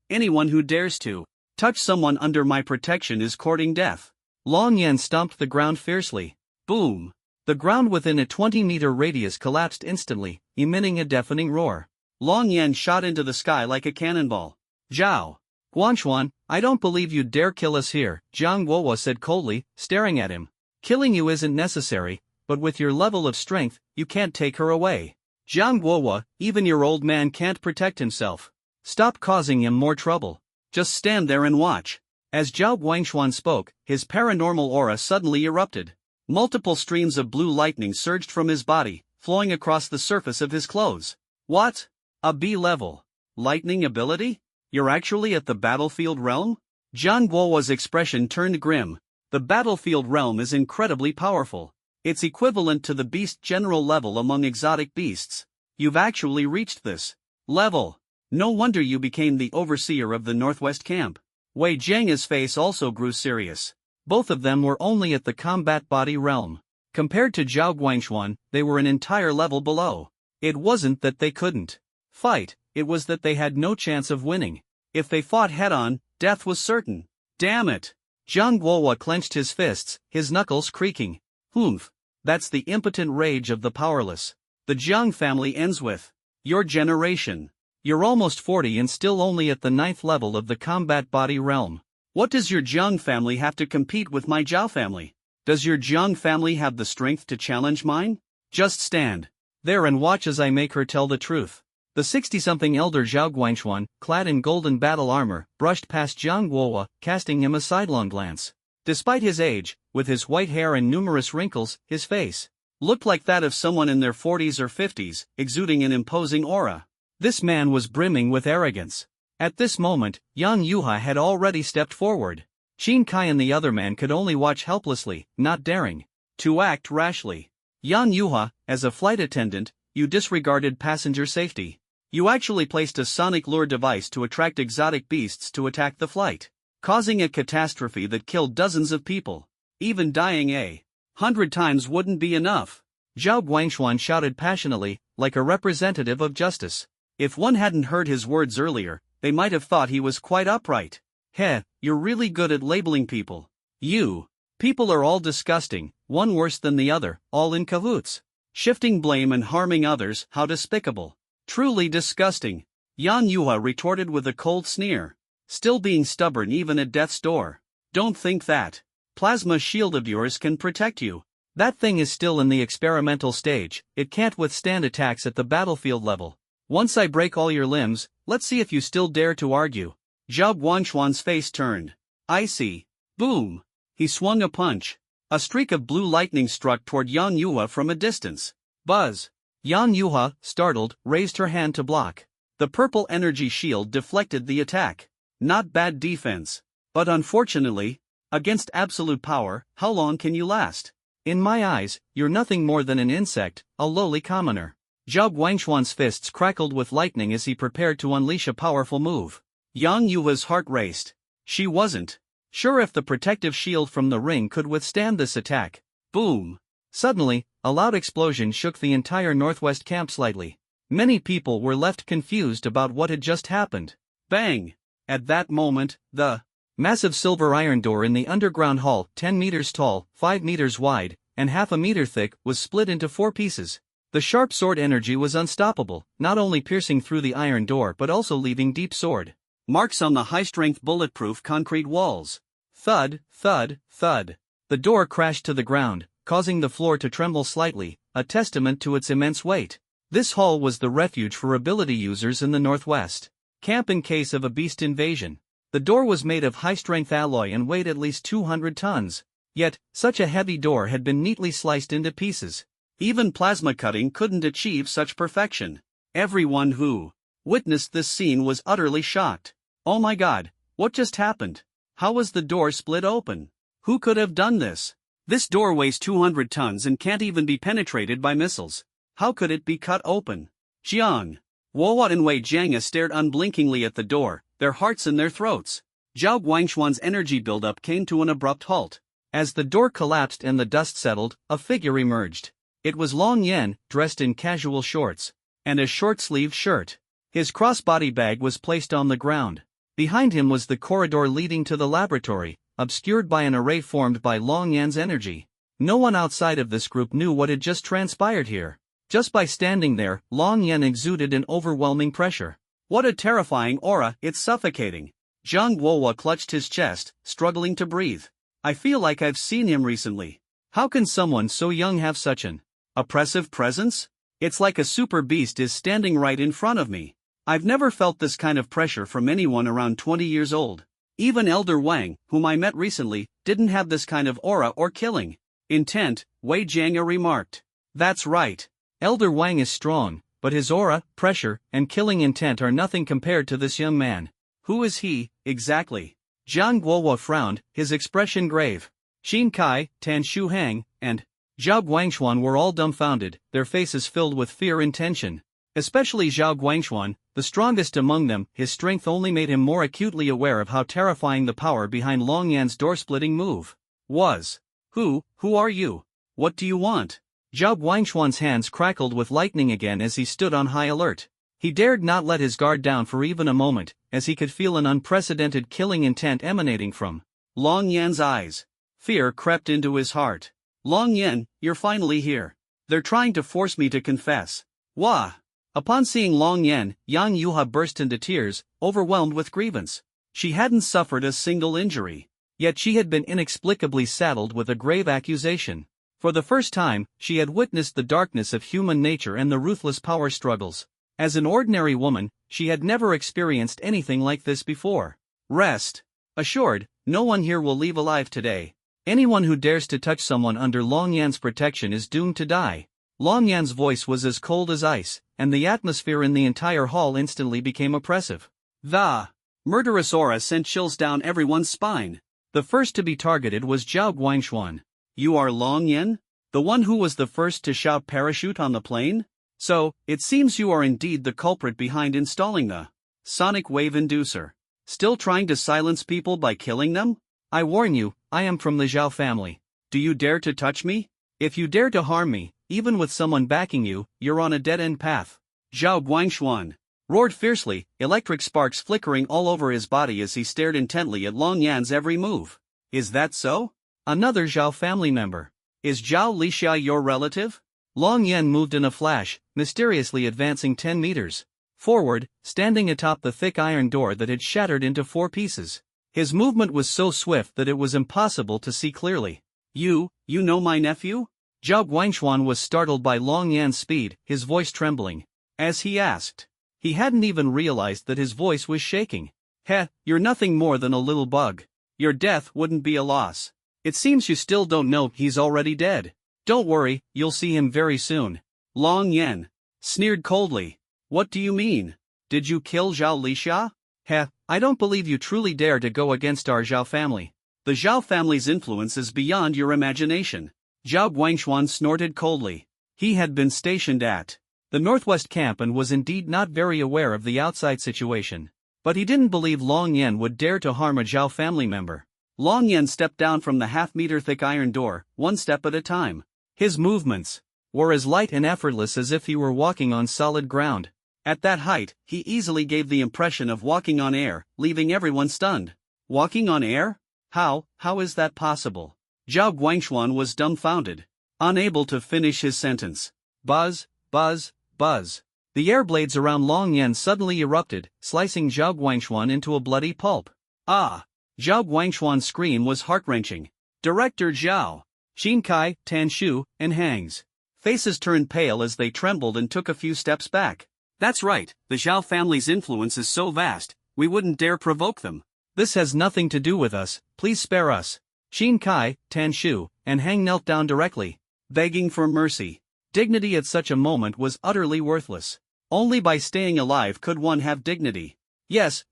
Anyone who dares to Touch someone under my protection is courting death. Long Yan stomped the ground fiercely. Boom! The ground within a 20-meter radius collapsed instantly, emitting a deafening roar. Long Yan shot into the sky like a cannonball. Zhao Guanxuan, I don't believe you'd dare kill us here, Jiang Guowa said coldly, staring at him. Killing you isn't necessary, but with your level of strength, you can't take her away. Jiang Guowa, even your old man can't protect himself. Stop causing him more trouble. Just stand there and watch. As Zhao Guanxuan spoke, his paranormal aura suddenly erupted. Multiple streams of blue lightning surged from his body, flowing across the surface of his clothes. What? A B-level lightning ability? You're actually at the battlefield realm? Jiang Guowa's expression turned grim. The battlefield realm is incredibly powerful. It's equivalent to the beast general level among exotic beasts. You've actually reached this level. No wonder you became the overseer of the Northwest camp. Wei Jianga's face also grew serious. Both of them were only at the combat body realm. Compared to Zhao Guanxuan, they were an entire level below. It wasn't that they couldn't fight, it was that they had no chance of winning. If they fought head-on, death was certain. Damn it! Jiang Guowa clenched his fists, his knuckles creaking. Humph! That's the impotent rage of the powerless. The Jiang family ends with your generation. You're almost 40 and still only at the 9th level of the combat body realm. What does your Jiang family have to compete with my Zhao family? Does your Jiang family have the strength to challenge mine? Just stand there and watch as I make her tell the truth. The 60-something elder Zhao Guanxuan, clad in golden battle armor, brushed past Jiang Guowa, casting him a sidelong glance. Despite his age, with his white hair and numerous wrinkles, his face looked like that of someone in their 40s or 50s, exuding an imposing aura. This man was brimming with arrogance. At this moment, Yang Yuha had already stepped forward. Qin Kai and the other man could only watch helplessly, not daring to act rashly. Yang Yuha, as a flight attendant, you disregarded passenger safety. You actually placed a sonic lure device to attract exotic beasts to attack the flight, causing a catastrophe that killed dozens of people. Even dying 100 times wouldn't be enough. Zhao Guanxuan shouted passionately, like a representative of justice. If one hadn't heard his words earlier, they might have thought he was quite upright. Heh, you're really good at labeling people. You. People are all disgusting, one worse than the other, all in cahoots. Shifting blame and harming others, how despicable. Truly disgusting. Yan Yuha retorted with a cold sneer. Still being stubborn even at death's door. Don't think that plasma shield of yours can protect you. That thing is still in the experimental stage, it can't withstand attacks at the battlefield level. Once I break all your limbs, let's see if you still dare to argue. Zhao Guanxuan's face turned icy. Boom! He swung a punch. A streak of blue lightning struck toward Yan Yuha from a distance. Buzz! Yan Yuha, startled, raised her hand to block. The purple energy shield deflected the attack. Not bad defense. But unfortunately, against absolute power, how long can you last? In my eyes, you're nothing more than an insect, a lowly commoner. Zhao Guanxuan's fists crackled with lightning as he prepared to unleash a powerful move. Yang Yuha's heart raced. She wasn't sure if the protective shield from the ring could withstand this attack. Boom! Suddenly, a loud explosion shook the entire Northwest camp slightly. Many people were left confused about what had just happened. Bang! At that moment, the massive silver iron door in the underground hall, 10 meters tall, 5 meters wide, and half a meter thick, was split into 4 pieces. The sharp sword energy was unstoppable, not only piercing through the iron door but also leaving deep sword marks on the high-strength bulletproof concrete walls. Thud, thud, thud. The door crashed to the ground, causing the floor to tremble slightly, a testament to its immense weight. This hall was the refuge for ability users in the Northwest camp in case of a beast invasion. The door was made of high-strength alloy and weighed at least 200 tons. Yet, such a heavy door had been neatly sliced into pieces. Even plasma cutting couldn't achieve such perfection. Everyone who witnessed this scene was utterly shocked. Oh my god, what just happened? How was the door split open? Who could have done this? This door weighs 200 tons and can't even be penetrated by missiles. How could it be cut open? Jiang Guowa and Wei Jianga stared unblinkingly at the door, their hearts in their throats. Zhao Guanxuan's energy buildup came to an abrupt halt. As the door collapsed and the dust settled, a figure emerged. It was Long Yan, dressed in casual shorts and a short-sleeved shirt. His crossbody bag was placed on the ground. Behind him was the corridor leading to the laboratory, obscured by an array formed by Long Yan's energy. No one outside of this group knew what had just transpired here. Just by standing there, Long Yan exuded an overwhelming pressure. What a terrifying aura, it's suffocating. Zhang Guohua clutched his chest, struggling to breathe. I feel like I've seen him recently. How can someone so young have such an oppressive presence? It's like a super beast is standing right in front of me. I've never felt this kind of pressure from anyone around 20 years old. Even Elder Wang, whom I met recently, didn't have this kind of aura or killing intent, Wei Jianga remarked. That's right. Elder Wang is strong, but his aura, pressure, and killing intent are nothing compared to this young man. Who is he, exactly? Zhang Guohua frowned, his expression grave. Xin Kai, Tan Shuhang, and Zhao Guangshuan were all dumbfounded, their faces filled with fear and tension. Especially Zhao Guangshuan, the strongest among them, his strength only made him more acutely aware of how terrifying the power behind Long Yan's door-splitting move was. Who are you? What do you want? Zhao Guangshuan's hands crackled with lightning again as he stood on high alert. He dared not let his guard down for even a moment, as he could feel an unprecedented killing intent emanating from Long Yan's eyes. Fear crept into his heart. Long Yan, you're finally here. They're trying to force me to confess. Wah! Upon seeing Long Yan, Yang Yuha burst into tears, overwhelmed with grievance. She hadn't suffered a single injury. Yet she had been inexplicably saddled with a grave accusation. For the first time, she had witnessed the darkness of human nature and the ruthless power struggles. As an ordinary woman, she had never experienced anything like this before. Rest assured, no one here will leave alive today. Anyone who dares to touch someone under Long Yan's protection is doomed to die. Long Yan's voice was as cold as ice, and the atmosphere in the entire hall instantly became oppressive. The murderous aura sent chills down everyone's spine. The first to be targeted was Zhao Guangshuan. You are Long Yan? The one who was the first to shout parachute on the plane? So, it seems you are indeed the culprit behind installing the sonic wave inducer. Still trying to silence people by killing them? I warn you, I am from the Zhao family. Do you dare to touch me? If you dare to harm me, even with someone backing you, you're on a dead-end path. Zhao Guangshuan roared fiercely, electric sparks flickering all over his body as he stared intently at Long Yan's every move. Is that so? Another Zhao family member. Is Zhao Lixia your relative? Long Yan moved in a flash, mysteriously advancing 10 meters forward, standing atop the thick iron door that had shattered into 4 pieces. His movement was so swift that it was impossible to see clearly. You know my nephew? Zhao Guangshuan was startled by Long Yan's speed, his voice trembling. As he asked. He hadn't even realized that his voice was shaking. Heh, you're nothing more than a little bug. Your death wouldn't be a loss. It seems you still don't know he's already dead. Don't worry, you'll see him very soon. Long Yan sneered coldly. What do you mean? Did you kill Zhao Lixia? Heh, I don't believe you truly dare to go against our Zhao family. The Zhao family's influence is beyond your imagination. Zhao Guangshuan snorted coldly. He had been stationed at the Northwest camp and was indeed not very aware of the outside situation. But he didn't believe Long Yan would dare to harm a Zhao family member. Long Yan stepped down from the half-meter thick iron door, one step at a time. His movements were as light and effortless as if he were walking on solid ground. At that height, he easily gave the impression of walking on air, leaving everyone stunned. Walking on air? How is that possible? Zhao Guangshuan was dumbfounded, unable to finish his sentence. Buzz, buzz, buzz. The air blades around Long Yan suddenly erupted, slicing Zhao Guangshuan into a bloody pulp. Ah! Zhao Guangshuan's scream was heart-wrenching. Director Zhao, Xin Kai, Tan Shu, and Hang's faces turned pale as they trembled and took a few steps back. That's right, the Zhao family's influence is so vast, we wouldn't dare provoke them. This has nothing to do with us, please spare us. Xin Kai, Tan Shu, and Hang knelt down directly, begging for mercy. Dignity at such a moment was utterly worthless. Only by staying alive could one have dignity. Yes,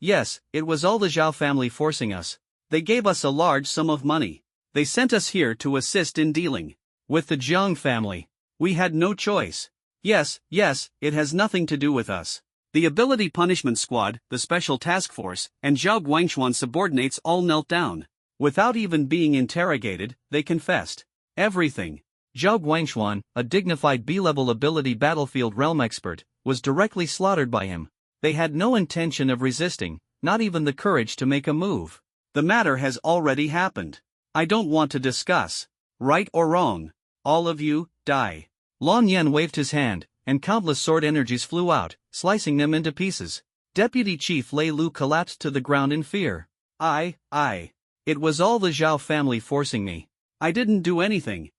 it was all the Zhao family forcing us. They gave us a large sum of money. They sent us here to assist in dealing with the Jiang family. We had no choice. Yes, it has nothing to do with us. The Ability Punishment Squad, the Special Task Force, and Zhao Guangshuan's subordinates all knelt down. Without even being interrogated, they confessed everything. Zhao Guangshuan, a dignified B-level ability battlefield realm expert, was directly slaughtered by him. They had no intention of resisting, not even the courage to make a move. The matter has already happened. I don't want to discuss. Right or wrong. All of you, die. Long Yan waved his hand, and countless sword energies flew out, slicing them into pieces. Deputy Chief Lei Lu collapsed to the ground in fear. It was all the Zhao family forcing me. I didn't do anything.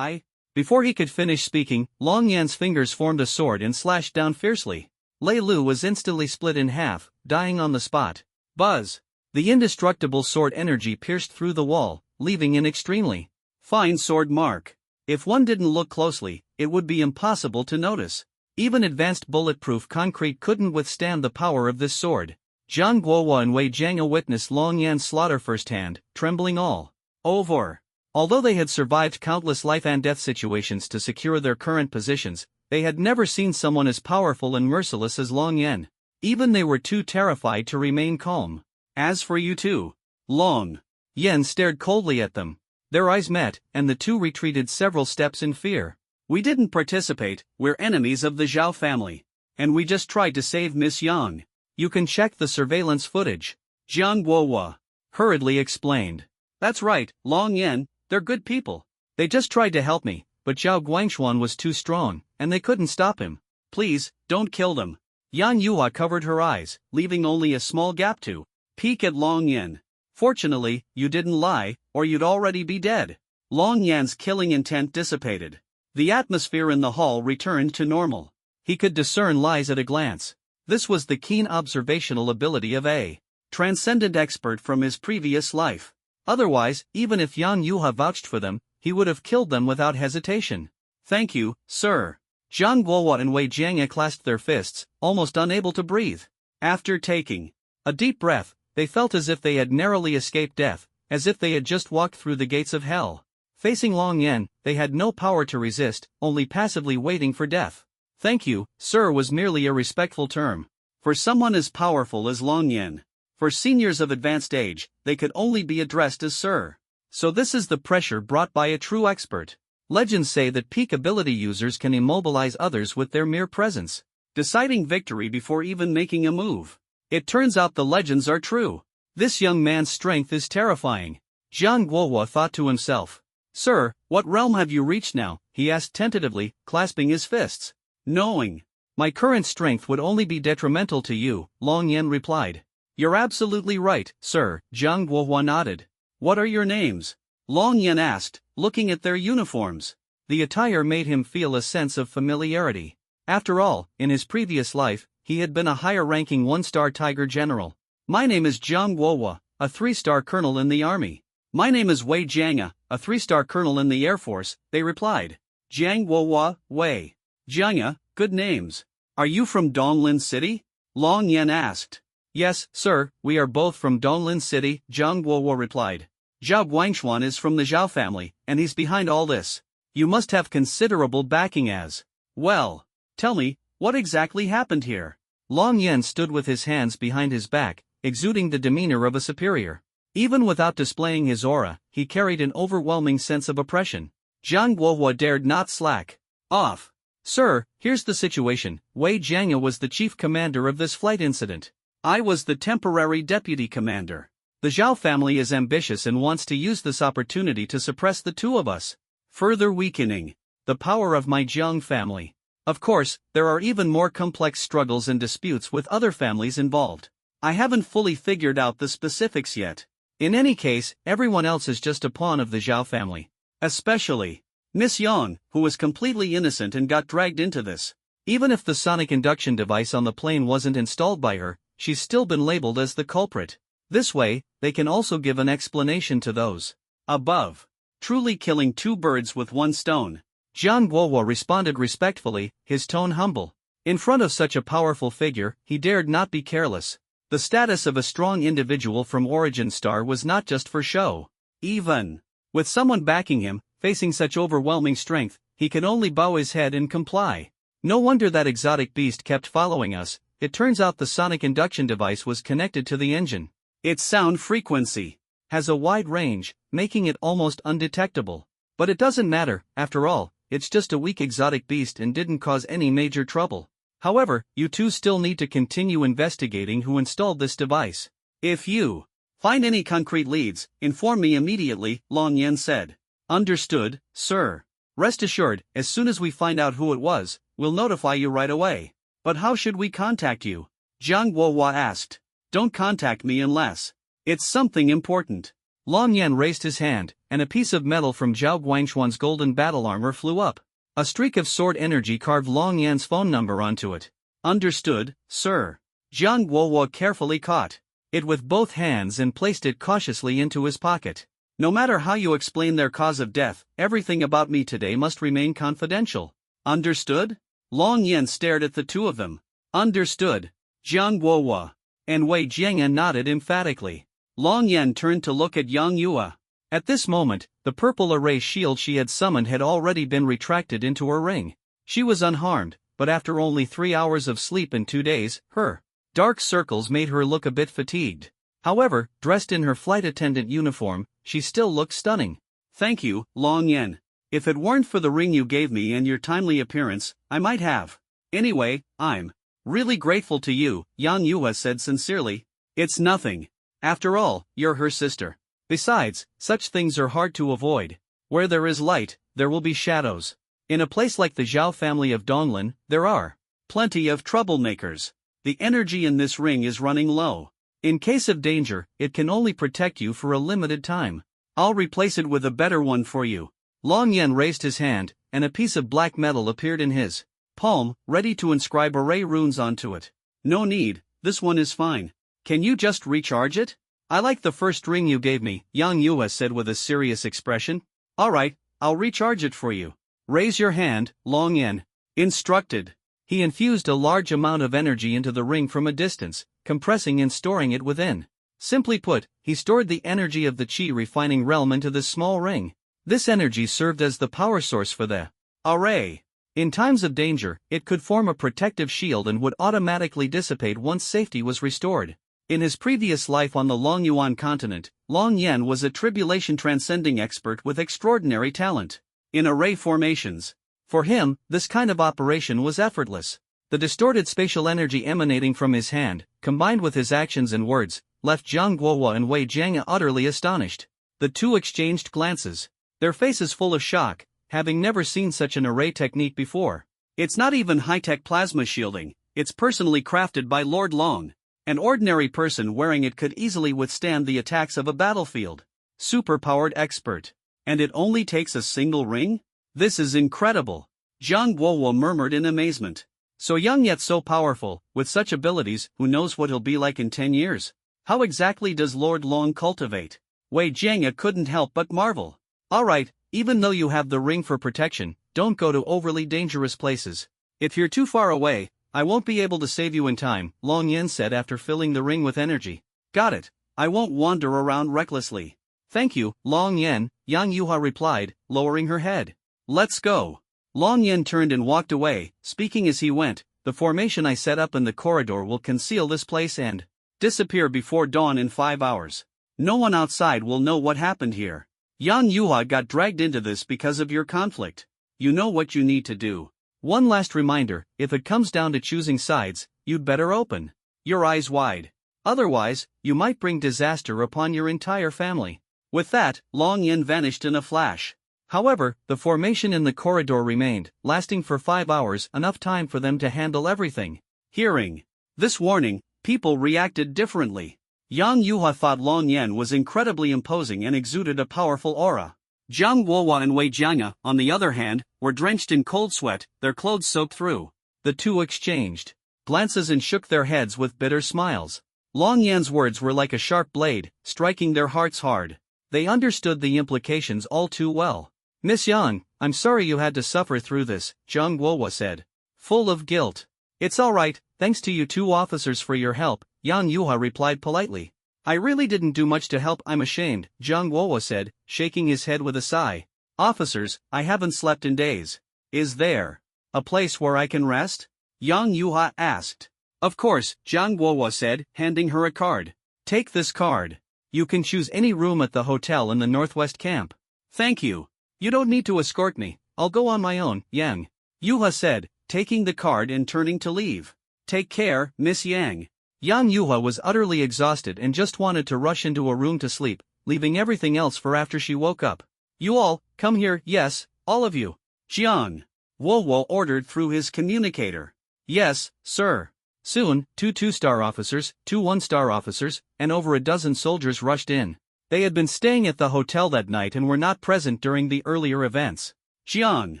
Before he could finish speaking, Long Yan's fingers formed a sword and slashed down fiercely. Lei Lu was instantly split in half, dying on the spot. Buzz! The indestructible sword energy pierced through the wall, leaving an extremely fine sword mark. If one didn't look closely, it would be impossible to notice. Even advanced bulletproof concrete couldn't withstand the power of this sword. Zhang Guohua and Wei Jianga witnessed Long Yan's slaughter firsthand, trembling all over. Although they had survived countless life and death situations to secure their current positions, they had never seen someone as powerful and merciless as Long Yan. Even they were too terrified to remain calm. As for you two, Long Yan stared coldly at them. Their eyes met, and the two retreated several steps in fear. We didn't participate, we're enemies of the Zhao family. And we just tried to save Miss Yang. You can check the surveillance footage. Zhang Guohua hurriedly explained. That's right, Long Yan, they're good people. They just tried to help me, but Zhao Guangshuan was too strong, and they couldn't stop him. Please, don't kill them. Yan Yuhua covered her eyes, leaving only a small gap to peek at Long Yan. Fortunately, you didn't lie, or you'd already be dead. Long Yan's killing intent dissipated. The atmosphere in the hall returned to normal. He could discern lies at a glance. This was the keen observational ability of a transcendent expert from his previous life. Otherwise, even if Yan Yuhua vouched for them, he would have killed them without hesitation. Thank you, sir. Zhang Guohua and Wei Jianga clasped their fists, almost unable to breathe. After taking a deep breath, they felt as if they had narrowly escaped death, as if they had just walked through the gates of hell. Facing Long Yan, they had no power to resist, only passively waiting for death. Thank you, sir was merely a respectful term. For someone as powerful as Long Yan. For seniors of advanced age, they could only be addressed as sir. So this is the pressure brought by a true expert. Legends say that peak ability users can immobilize others with their mere presence, deciding victory before even making a move. It turns out the legends are true. This young man's strength is terrifying. Zhang Guohua thought to himself. Sir, what realm have you reached now? He asked tentatively, clasping his fists. Knowing my current strength would only be detrimental to you, Long Yan replied. You're absolutely right, sir, Zhang Guohua nodded. What are your names? Long Yan asked, looking at their uniforms. The attire made him feel a sense of familiarity. After all, in his previous life, he had been a higher-ranking one-star Tiger General. My name is Zhang Guohua, a 3-star colonel in the army. My name is Wei Jianga, a 3-star colonel in the Air Force, they replied. Zhang Guohua, Wei Jianga, good names. Are you from Donglin City? Long Yan asked. Yes, sir, we are both from Donglin City, Zhang Guohua replied. Zhao Guangshuan is from the Zhao family, and he's behind all this. You must have considerable backing as well. Tell me, what exactly happened here? Long Yan stood with his hands behind his back, exuding the demeanor of a superior. Even without displaying his aura, he carried an overwhelming sense of oppression. Zhang Guohua dared not slack off. Sir, here's the situation. Wei Jianga was the chief commander of this flight incident. I was the temporary deputy commander. The Zhao family is ambitious and wants to use this opportunity to suppress the two of us, further weakening the power of my Jiang family. Of course, there are even more complex struggles and disputes with other families involved. I haven't fully figured out the specifics yet. In any case, everyone else is just a pawn of the Zhao family. Especially Miss Yang, who was completely innocent and got dragged into this. Even if the sonic induction device on the plane wasn't installed by her, she's still been labeled as the culprit. This way, they can also give an explanation to those above. Truly killing two birds with one stone. Zhang Guohua responded respectfully, his tone humble. In front of such a powerful figure, he dared not be careless. The status of a strong individual from Origin Star was not just for show. Even with someone backing him, facing such overwhelming strength, he could only bow his head and comply. No wonder that exotic beast kept following us. It turns out the sonic induction device was connected to the engine. Its sound frequency has a wide range, making it almost undetectable. But it doesn't matter, after all, it's just a weak exotic beast and didn't cause any major trouble. However, you two still need to continue investigating who installed this device. If you find any concrete leads, inform me immediately, Long Yen said. Understood, sir. Rest assured, as soon as we find out who it was, we'll notify you right away. But how should we contact you? Jiang Guohua asked. Don't contact me unless it's something important. Long Yen raised his hand, and a piece of metal from Zhao Guangxuan's golden battle armor flew up. A streak of sword energy carved Long Yan's phone number onto it. Understood, sir. Jiang Guohua carefully caught it with both hands and placed it cautiously into his pocket. No matter how you explain their cause of death, everything about me today must remain confidential. Understood? Long Yen stared at the two of them. Understood. Jiang Guohua and Wei Jianga nodded emphatically. Long Yen turned to look at Yang Yue. At this moment, the purple array shield she had summoned had already been retracted into her ring. She was unharmed, but after only 3 hours of sleep in 2 days, her dark circles made her look a bit fatigued. However, dressed in her flight attendant uniform, she still looked stunning. Thank you, Long Yen. If it weren't for the ring you gave me and your timely appearance, I might have. Anyway, I'm really grateful to you, Yang Yue said sincerely. It's nothing. After all, you're her sister. Besides, such things are hard to avoid. Where there is light, there will be shadows. In a place like the Zhao family of Donglin, there are plenty of troublemakers. The energy in this ring is running low. In case of danger, it can only protect you for a limited time. I'll replace it with a better one for you. Long Yen raised his hand, and a piece of black metal appeared in his palm, ready to inscribe array runes onto it. No need, this one is fine. Can you just recharge it? I like the first ring you gave me, Yang Yue said with a serious expression. Alright, I'll recharge it for you. Raise your hand, Long Yen instructed. He infused a large amount of energy into the ring from a distance, compressing and storing it within. Simply put, he stored the energy of the Qi refining realm into this small ring. This energy served as the power source for the array. In times of danger, it could form a protective shield and would automatically dissipate once safety was restored. In his previous life on the Longyuan continent, Long Yen was a tribulation-transcending expert with extraordinary talent in array formations. For him, this kind of operation was effortless. The distorted spatial energy emanating from his hand, combined with his actions and words, left Jiang Guohua and Wei Jianga utterly astonished. The two exchanged glances, their faces full of shock, having never seen such an array technique before. It's not even high-tech plasma shielding, it's personally crafted by Lord Long. An ordinary person wearing it could easily withstand the attacks of a battlefield. Superpowered expert. And it only takes a single ring? This is incredible. Jiang Guohua murmured in amazement. So young yet so powerful, with such abilities, who knows what he'll be like in 10 years? How exactly does Lord Long cultivate? Wei Jianga couldn't help but marvel. Alright, even though you have the ring for protection, don't go to overly dangerous places. If you're too far away, I won't be able to save you in time, Long Yen said after filling the ring with energy. Got it. I won't wander around recklessly. Thank you, Long Yen, Yang Yue replied, lowering her head. Let's go. Long Yen turned and walked away, speaking as he went. The formation I set up in the corridor will conceal this place and disappear before dawn in 5 hours. No one outside will know what happened here. Yang Yue got dragged into this because of your conflict. You know what you need to do. One last reminder, if it comes down to choosing sides, you'd better open your eyes wide. Otherwise, you might bring disaster upon your entire family. With that, Long Yen vanished in a flash. However, the formation in the corridor remained, lasting for 5 hours, enough time for them to handle everything. Hearing this warning, people reacted differently. Yang Yue thought Long Yen was incredibly imposing and exuded a powerful aura. Jiang Guohua and Wei Jianga, on the other hand, were drenched in cold sweat, their clothes soaked through. The two exchanged glances and shook their heads with bitter smiles. Long Yan's words were like a sharp blade, striking their hearts hard. They understood the implications all too well. Miss Yang, I'm sorry you had to suffer through this, Jiang Guohua said, full of guilt. It's alright, thanks to you two officers for your help, Yang Yue replied politely. I really didn't do much to help, I'm ashamed, Jiang Guohua said, shaking his head with a sigh. Officers, I haven't slept in days. Is there a place where I can rest? Yang Yue asked. Of course, Jiang Guohua said, handing her a card. Take this card. You can choose any room at the hotel in the northwest camp. Thank you. You don't need to escort me, I'll go on my own, Yang Yue said, taking the card and turning to leave. Take care, Miss Yang. Yang Yuhua was utterly exhausted and just wanted to rush into a room to sleep, leaving everything else for after she woke up. You all, come here, yes, all of you. Jiang Wo ordered through his communicator. Yes, sir. Soon, 2 2-star officers, 2 1-star officers, and over a dozen soldiers rushed in. They had been staying at the hotel that night and were not present during the earlier events. Jiang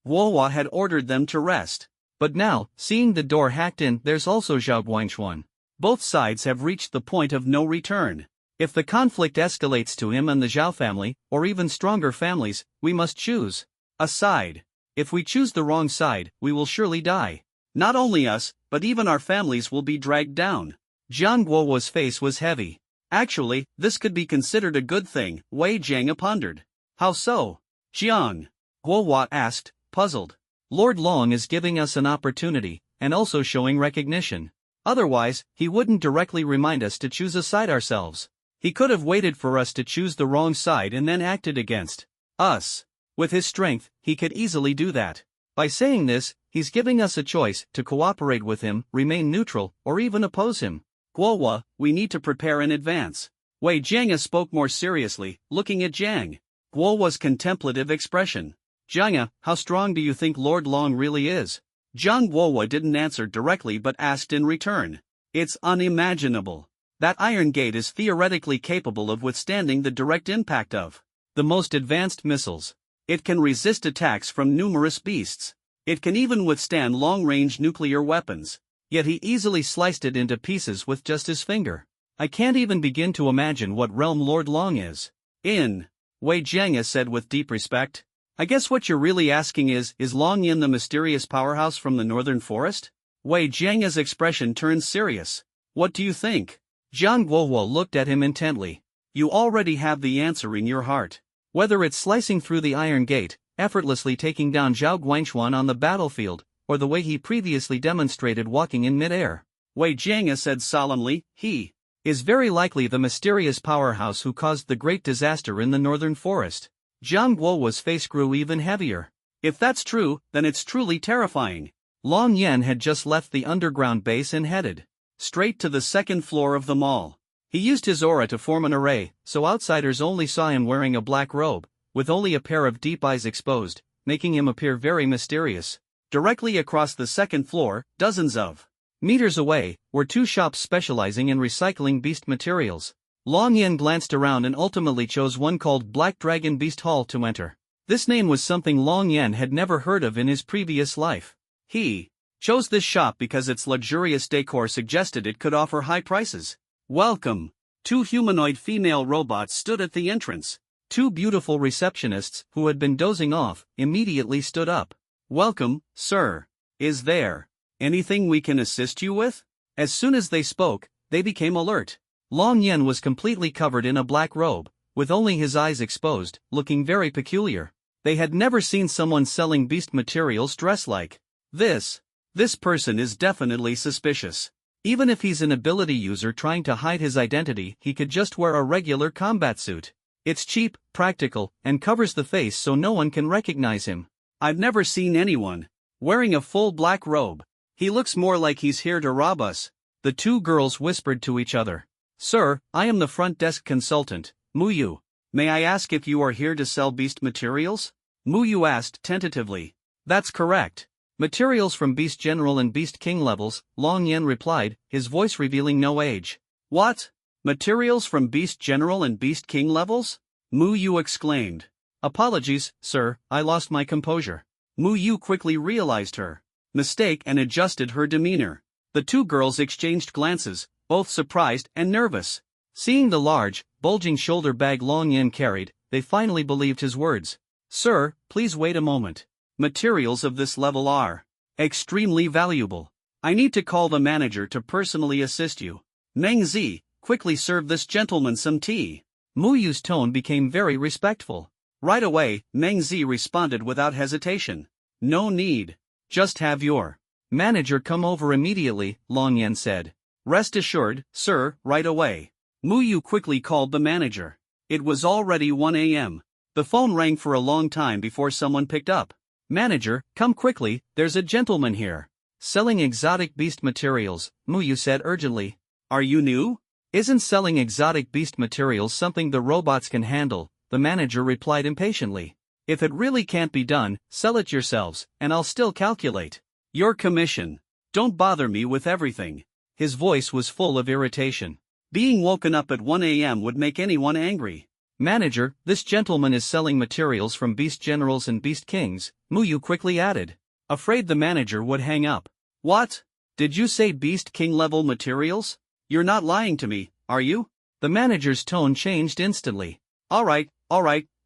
Wo had ordered them to rest. But now, seeing the door hacked in, there's also Zhao Guangchuan. Both sides have reached the point of no return. If the conflict escalates to him and the Zhao family, or even stronger families, we must choose a side. If we choose the wrong side, we will surely die. Not only us, but even our families will be dragged down. Jiang Guo's face was heavy. Actually, this could be considered a good thing, Wei Jiang pondered. How so? Jiang Guo asked, puzzled. Lord Long is giving us an opportunity, and also showing recognition. Otherwise, he wouldn't directly remind us to choose a side ourselves. He could have waited for us to choose the wrong side and then acted against us. With his strength, he could easily do that. By saying this, he's giving us a choice to cooperate with him, remain neutral, or even oppose him. Guo, we need to prepare in advance. Wei Jiang spoke more seriously, looking at Jiang Guo's contemplative expression. Jiang, how strong do you think Lord Long really is? Jiang Guo didn't answer directly but asked in return. It's unimaginable. That iron gate is theoretically capable of withstanding the direct impact of the most advanced missiles. It can resist attacks from numerous beasts. It can even withstand long-range nuclear weapons. Yet he easily sliced it into pieces with just his finger. I can't even begin to imagine what realm Lord Long is in. Wei Jiang said with deep respect. I guess what you're really asking is Long Yin the mysterious powerhouse from the northern forest? Wei Jiang's expression turned serious. What do you think? Jiang Guo looked at him intently. You already have the answer in your heart. Whether it's slicing through the iron gate, effortlessly taking down Zhao Guangchuan on the battlefield, or the way he previously demonstrated walking in midair. Wei Jiang said solemnly, he is very likely the mysterious powerhouse who caused the great disaster in the northern forest. Jiang Guo's face grew even heavier. If that's true, then it's truly terrifying. Long Yan had just left the underground base and headed straight to the second floor of the mall. He used his aura to form an array, so outsiders only saw him wearing a black robe, with only a pair of deep eyes exposed, making him appear very mysterious. Directly across the second floor, dozens of meters away, were 2 shops specializing in recycling beast materials. Long Yan glanced around and ultimately chose one called Black Dragon Beast Hall to enter. This name was something Long Yan had never heard of in his previous life. He chose this shop because its luxurious decor suggested it could offer high prices. Welcome. 2 humanoid female robots stood at the entrance. 2 beautiful receptionists, who had been dozing off, immediately stood up. Welcome, sir. Is there anything we can assist you with? As soon as they spoke, they became alert. Long Yan was completely covered in a black robe, with only his eyes exposed, looking very peculiar. They had never seen someone selling beast materials dressed like this. This person is definitely suspicious. Even if he's an ability user trying to hide his identity, he could just wear a regular combat suit. It's cheap, practical, and covers the face so no one can recognize him. I've never seen anyone wearing a full black robe. He looks more like he's here to rob us. The 2 girls whispered to each other. Sir, I am the front desk consultant, Muyu. May I ask if you are here to sell beast materials? Muyu asked tentatively. That's correct. Materials from Beast General and Beast King levels, Long Yan replied, his voice revealing no age. What? Materials from Beast General and Beast King levels? Muyu exclaimed. Apologies, sir, I lost my composure. Muyu quickly realized her mistake and adjusted her demeanor. The 2 girls exchanged glances, both surprised and nervous. Seeing the large, bulging shoulder bag Long Yan carried, they finally believed his words. Sir, please wait a moment. Materials of this level are extremely valuable. I need to call the manager to personally assist you. Meng Zi, quickly serve this gentleman some tea. Muyu's tone became very respectful. Right away, Meng Zi responded without hesitation. No need. Just have your manager come over immediately, Long Yan said. Rest assured, sir, right away. Muyu quickly called the manager. It was already 1 a.m. The phone rang for a long time before someone picked up. Manager, come quickly, there's a gentleman here. Selling exotic beast materials, Muyu said urgently. Are you new? Isn't selling exotic beast materials something the robots can handle? The manager replied impatiently. If it really can't be done, sell it yourselves, and I'll still calculate your commission. Don't bother me with everything. His voice was full of irritation. Being woken up at 1 a.m. would make anyone angry. Manager, this gentleman is selling materials from beast generals and beast kings, Muyu quickly added. Afraid the manager would hang up. What? Did you say beast king level materials? You're not lying to me, are you? The manager's tone changed instantly. Alright,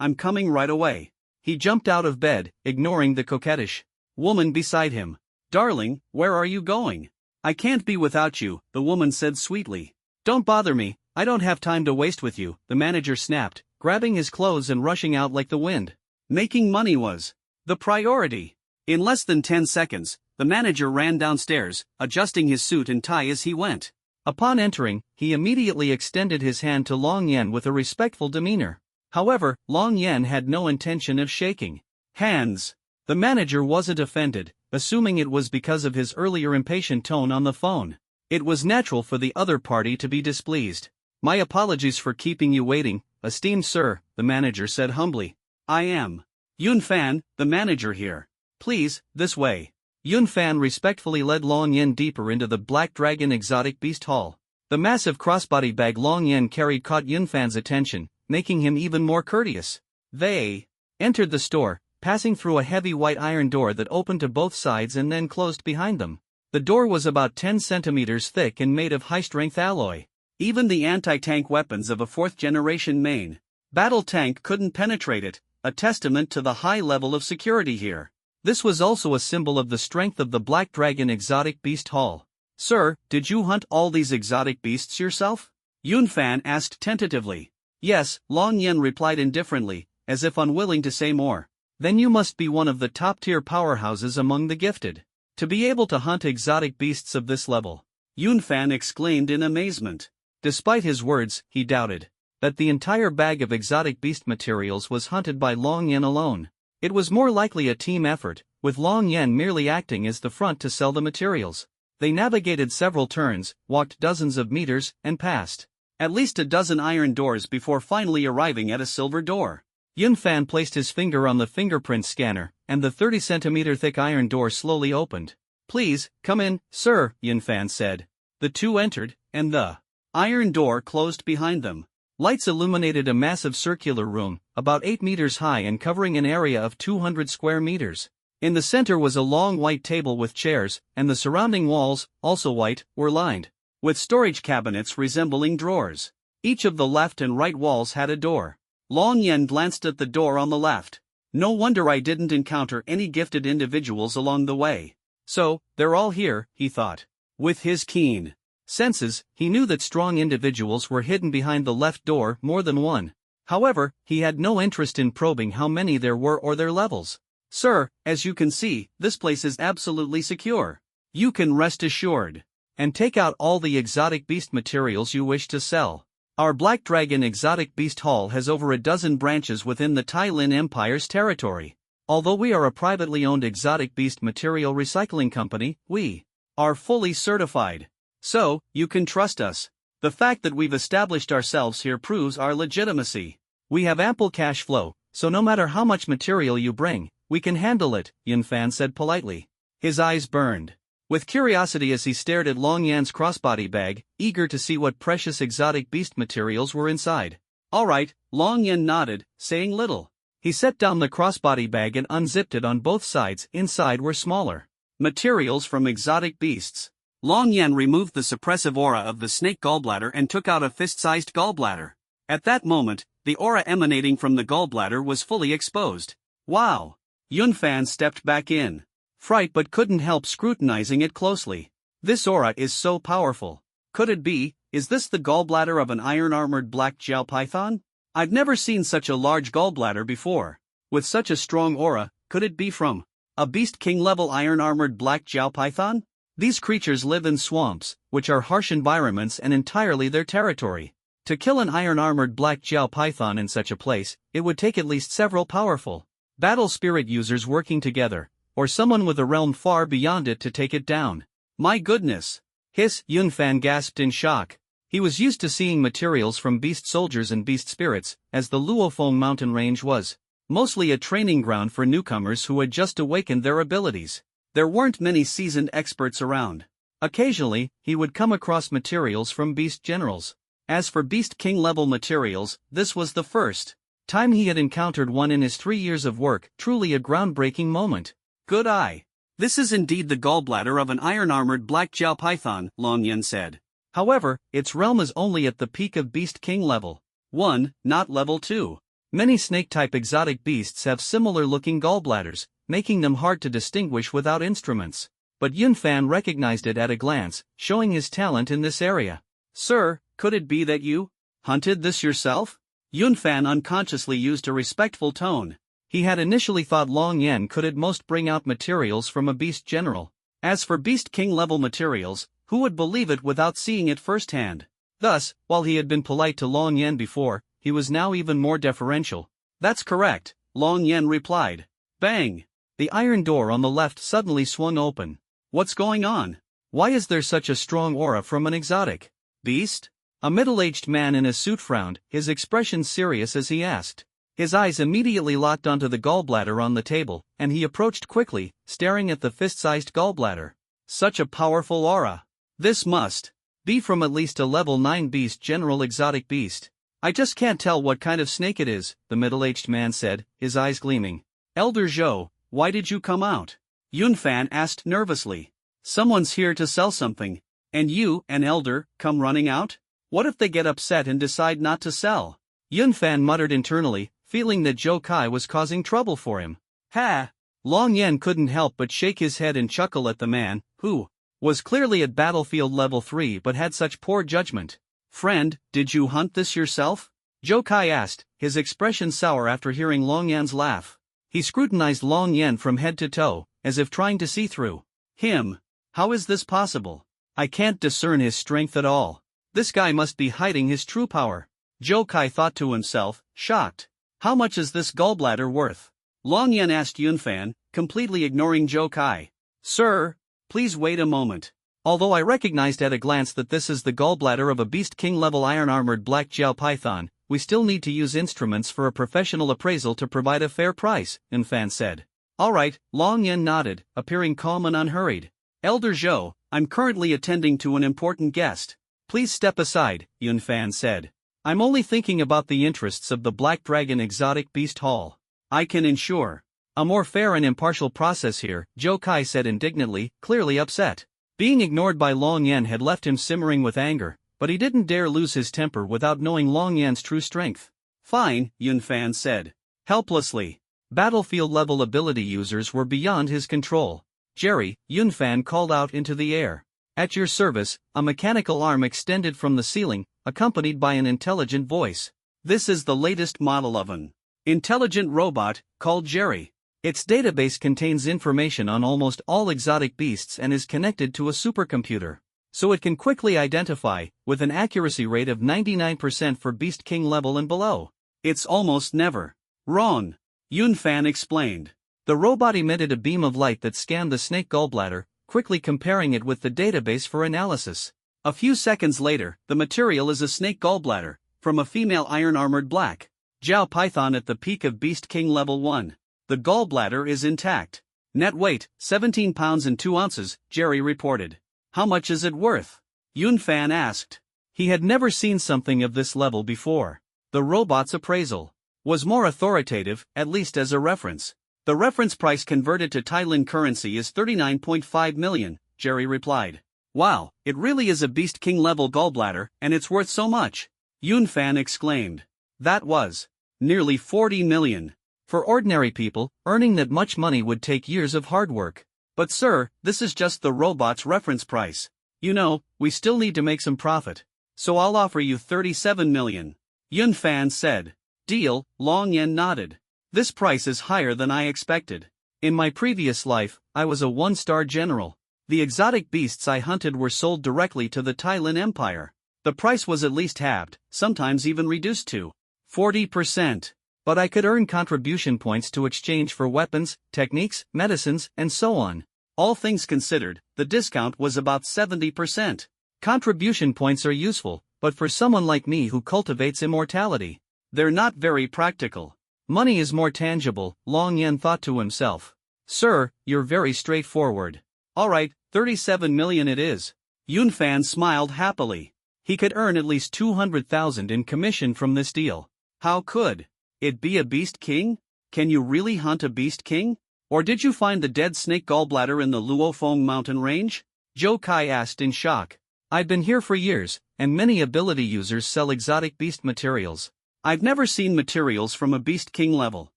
I'm coming right away. He jumped out of bed, ignoring the coquettish woman beside him. Darling, where are you going? I can't be without you, the woman said sweetly. Don't bother me, I don't have time to waste with you, the manager snapped, grabbing his clothes and rushing out like the wind. Making money was the priority. In less than 10 seconds, the manager ran downstairs, adjusting his suit and tie as he went. Upon entering, he immediately extended his hand to Long Yen with a respectful demeanor. However, Long Yen had no intention of shaking hands. The manager wasn't offended, assuming it was because of his earlier impatient tone on the phone. It was natural for the other party to be displeased. My apologies for keeping you waiting, esteemed sir, the manager said humbly. I am Yun Fan, the manager here. Please, this way. Yun Fan respectfully led Long Yen deeper into the Black Dragon Exotic Beast Hall. The massive crossbody bag Long Yen carried caught Yun Fan's attention, making him even more courteous. They entered the store, passing through a heavy white iron door that opened to both sides and then closed behind them. The door was about 10 centimeters thick and made of high-strength alloy. Even the anti-tank weapons of a 4th-generation main battle tank couldn't penetrate it, a testament to the high level of security here. This was also a symbol of the strength of the Black Dragon Exotic Beast Hall. Sir, did you hunt all these exotic beasts yourself? Yun Fan asked tentatively. Yes, Long Yen replied indifferently, as if unwilling to say more. Then you must be one of the top-tier powerhouses among the gifted. To be able to hunt exotic beasts of this level. Yun Fan exclaimed in amazement. Despite his words, he doubted that the entire bag of exotic beast materials was hunted by Long Yen alone. It was more likely a team effort, with Long Yen merely acting as the front to sell the materials. They navigated several turns, walked dozens of meters, and passed at least a dozen iron doors before finally arriving at a silver door. Yun Fan placed his finger on the fingerprint scanner, and the 30-centimeter thick iron door slowly opened. Please, come in, sir, Yun Fan said. The two entered, and the iron door closed behind them. Lights illuminated a massive circular room, about 8 meters high and covering an area of 200 square meters. In the center was a long white table with chairs, and the surrounding walls, also white, were lined with storage cabinets resembling drawers. Each of the left and right walls had a door. Long Yen glanced at the door on the left. No wonder I didn't encounter any gifted individuals along the way. So, they're all here, he thought. With his keen senses, he knew that strong individuals were hidden behind the left door, more than one. However, he had no interest in probing how many there were or their levels. Sir, as you can see, this place is absolutely secure. You can rest assured and take out all the exotic beast materials you wish to sell. Our Black Dragon Exotic Beast Hall has over a dozen branches within the Tai Lin Empire's territory. Although we are a privately owned exotic beast material recycling company, we are fully certified. So, you can trust us. The fact that we've established ourselves here proves our legitimacy. We have ample cash flow, so no matter how much material you bring, we can handle it, Yun Fan said politely. His eyes burned with curiosity as he stared at Long Yan's crossbody bag, eager to see what precious exotic beast materials were inside. Alright, Long Yan nodded, saying little. He set down the crossbody bag and unzipped it on both sides. Inside were smaller materials from exotic beasts. Long Yan removed the suppressive aura of the snake gallbladder and took out a fist-sized gallbladder. At that moment, the aura emanating from the gallbladder was fully exposed. Wow! Yun Fan stepped back in fright but couldn't help scrutinizing it closely. This aura is so powerful. Could it be, is this the gallbladder of an iron-armored black Jiao python? I've never seen such a large gallbladder before. With such a strong aura, could it be from a beast king-level iron-armored black Jiao python? These creatures live in swamps, which are harsh environments and entirely their territory. To kill an iron-armored black Jiao python in such a place, it would take at least several powerful battle spirit users working together, or someone with a realm far beyond it to take it down. My goodness! Hiss, Yunfan gasped in shock. He was used to seeing materials from beast soldiers and beast spirits, as the Luofeng mountain range was mostly a training ground for newcomers who had just awakened their abilities. There weren't many seasoned experts around. Occasionally, he would come across materials from beast generals. As for beast king level materials, this was the first time he had encountered one in his 3 years of work, truly a groundbreaking moment. Good eye. This is indeed the gallbladder of an iron-armored black Jiao python, Long Yan said. However, its realm is only at the peak of beast king level 1, not level 2. Many snake-type exotic beasts have similar-looking gallbladders, making them hard to distinguish without instruments. But Yunfan recognized it at a glance, showing his talent in this area. Sir, could it be that you hunted this yourself? Yunfan unconsciously used a respectful tone. He had initially thought Long Yan could at most bring out materials from a beast general. As for beast king level materials, who would believe it without seeing it firsthand? Thus, while he had been polite to Long Yan before, he was now even more deferential. That's correct, Long Yan replied. Bang! The iron door on the left suddenly swung open. What's going on? Why is there such a strong aura from an exotic beast? A middle-aged man in a suit frowned, his expression serious as he asked. His eyes immediately locked onto the gallbladder on the table, and he approached quickly, staring at the fist-sized gallbladder. Such a powerful aura. This must be from at least a level 9 beast general exotic beast. I just can't tell what kind of snake it is, the middle-aged man said, his eyes gleaming. Elder Zhou, why did you come out? Yunfan asked nervously. Someone's here to sell something. And you, an elder, come running out? What if they get upset and decide not to sell? Yunfan muttered internally, feeling that Zhou Kai was causing trouble for him. Ha! Long Yan couldn't help but shake his head and chuckle at the man, who was clearly at battlefield level 3 but had such poor judgment. Friend, did you hunt this yourself? Zhou Kai asked, his expression sour after hearing Long Yan's laugh. He scrutinized Long Yan from head to toe, as if trying to see through him. How is this possible? I can't discern his strength at all. This guy must be hiding his true power. Zhou Kai thought to himself, shocked. How much is this gallbladder worth? Long Yan asked Yunfan, completely ignoring Zhou Kai. Sir, please wait a moment. Although I recognized at a glance that this is the gallbladder of a beast king level iron-armored black Jiao python, we still need to use instruments for a professional appraisal to provide a fair price, Yunfan said. Alright, Long Yan nodded, appearing calm and unhurried. Elder Zhou, I'm currently attending to an important guest. Please step aside, Yunfan said. I'm only thinking about the interests of the Black Dragon Exotic Beast Hall. I can ensure a more fair and impartial process here, Zhou Kai said indignantly, clearly upset. Being ignored by Long Yan had left him simmering with anger, but he didn't dare lose his temper without knowing Long Yan's true strength. Fine, Yunfan said. Helplessly. Battlefield-level ability users were beyond his control. Jerry, Yunfan called out into the air. At your service, a mechanical arm extended from the ceiling, accompanied by an intelligent voice. This is the latest model of an intelligent robot, called Jerry. Its database contains information on almost all exotic beasts and is connected to a supercomputer. So it can quickly identify, with an accuracy rate of 99% for Beast King level and below. It's almost never wrong, Yunfan explained. The robot emitted a beam of light that scanned the snake gallbladder, quickly comparing it with the database for analysis. A few seconds later, the material is a snake gallbladder, from a female iron-armored black Jiao python at the peak of Beast King level 1. The gallbladder is intact. Net weight, 17 pounds and 2 ounces, Jerry reported. How much is it worth? Yunfan asked. He had never seen something of this level before. The robot's appraisal was more authoritative, at least as a reference. The reference price converted to Thailand currency is 39.5 million, Jerry replied. Wow, it really is a Beast King level gallbladder, and it's worth so much. Yunfan exclaimed. That was nearly 40 million. For ordinary people, earning that much money would take years of hard work. But sir, this is just the robot's reference price. You know, we still need to make some profit. So I'll offer you 37 million. Yunfan said. Deal, Long Yan nodded. This price is higher than I expected. In my previous life, I was a 1-star general. The exotic beasts I hunted were sold directly to the Thailand Empire. The price was at least halved, sometimes even reduced to 40%. But I could earn contribution points to exchange for weapons, techniques, medicines, and so on. All things considered, the discount was about 70%. Contribution points are useful, but for someone like me who cultivates immortality, they're not very practical. Money is more tangible, Long Yen thought to himself. Sir, you're very straightforward. Alright, 37 million it is. Yunfan smiled happily. He could earn at least 200,000 in commission from this deal. How could it be a beast king? Can you really hunt a beast king? Or did you find the dead snake gallbladder in the Luofeng mountain range? Zhou Kai asked in shock. I've been here for years, and many ability users sell exotic beast materials. I've never seen materials from a beast king level.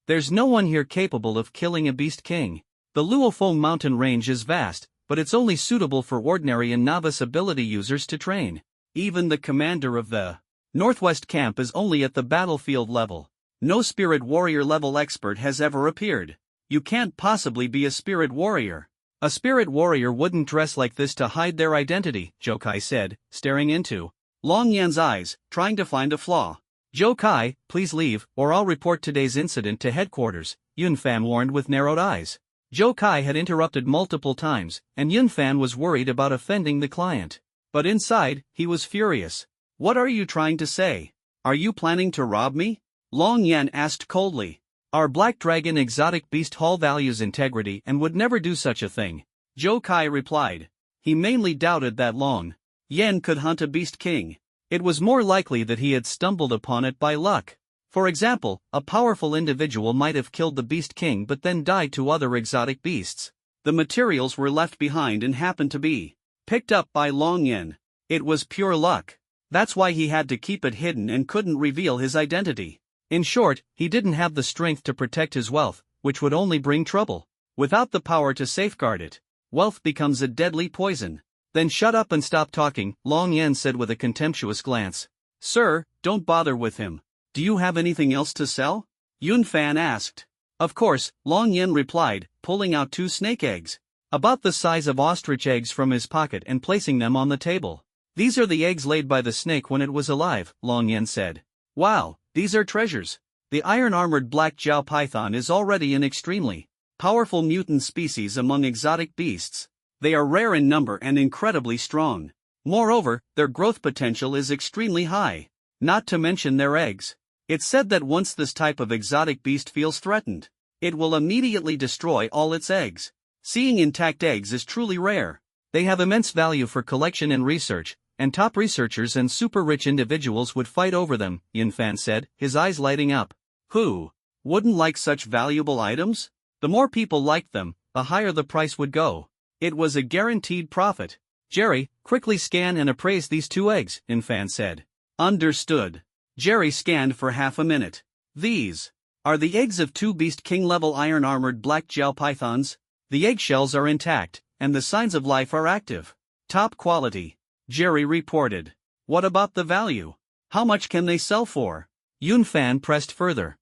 There's no one here capable of killing a beast king. The Luofeng mountain range is vast, but it's only suitable for ordinary and novice ability users to train. Even the commander of the Northwest camp is only at the battlefield level. No spirit warrior level expert has ever appeared. You can't possibly be a spirit warrior. A spirit warrior wouldn't dress like this to hide their identity, Zhou Kai said, staring into Long Yan's eyes, trying to find a flaw. Zhou Kai, please leave, or I'll report today's incident to headquarters, Yunfan warned with narrowed eyes. Zhou Kai had interrupted multiple times, and Yunfan was worried about offending the client. But inside, he was furious. What are you trying to say? Are you planning to rob me? Long Yan asked coldly. Our Black Dragon exotic beast hall values integrity and would never do such a thing, Zhou Kai replied. He mainly doubted that Long Yan could hunt a beast king. It was more likely that he had stumbled upon it by luck. For example, a powerful individual might have killed the beast king but then died to other exotic beasts. The materials were left behind and happened to be picked up by Long Yan. It was pure luck. That's why he had to keep it hidden and couldn't reveal his identity. In short, he didn't have the strength to protect his wealth, which would only bring trouble. Without the power to safeguard it, wealth becomes a deadly poison. Then shut up and stop talking, Long Yan said with a contemptuous glance. Sir, don't bother with him. Do you have anything else to sell? Yunfan asked. Of course, Long Yan replied, pulling out 2 snake eggs, about the size of ostrich eggs from his pocket and placing them on the table. These are the eggs laid by the snake when it was alive, Long Yan said. Wow, these are treasures. The iron-armored black Jiao python is already an extremely powerful mutant species among exotic beasts. They are rare in number and incredibly strong. Moreover, their growth potential is extremely high. Not to mention their eggs. It's said that once this type of exotic beast feels threatened, it will immediately destroy all its eggs. Seeing intact eggs is truly rare. They have immense value for collection and research, and top researchers and super-rich individuals would fight over them, Yunfan said, his eyes lighting up. Who wouldn't like such valuable items? The more people liked them, the higher the price would go. It was a guaranteed profit. Jerry, quickly scan and appraise these 2 eggs, Yunfan said. Understood. Jerry scanned for half a minute. These are the eggs of 2 Beast King level iron-armored black Jiao pythons. The eggshells are intact, and the signs of life are active. Top quality, Jerry reported. What about the value? How much can they sell for? Yunfan pressed further.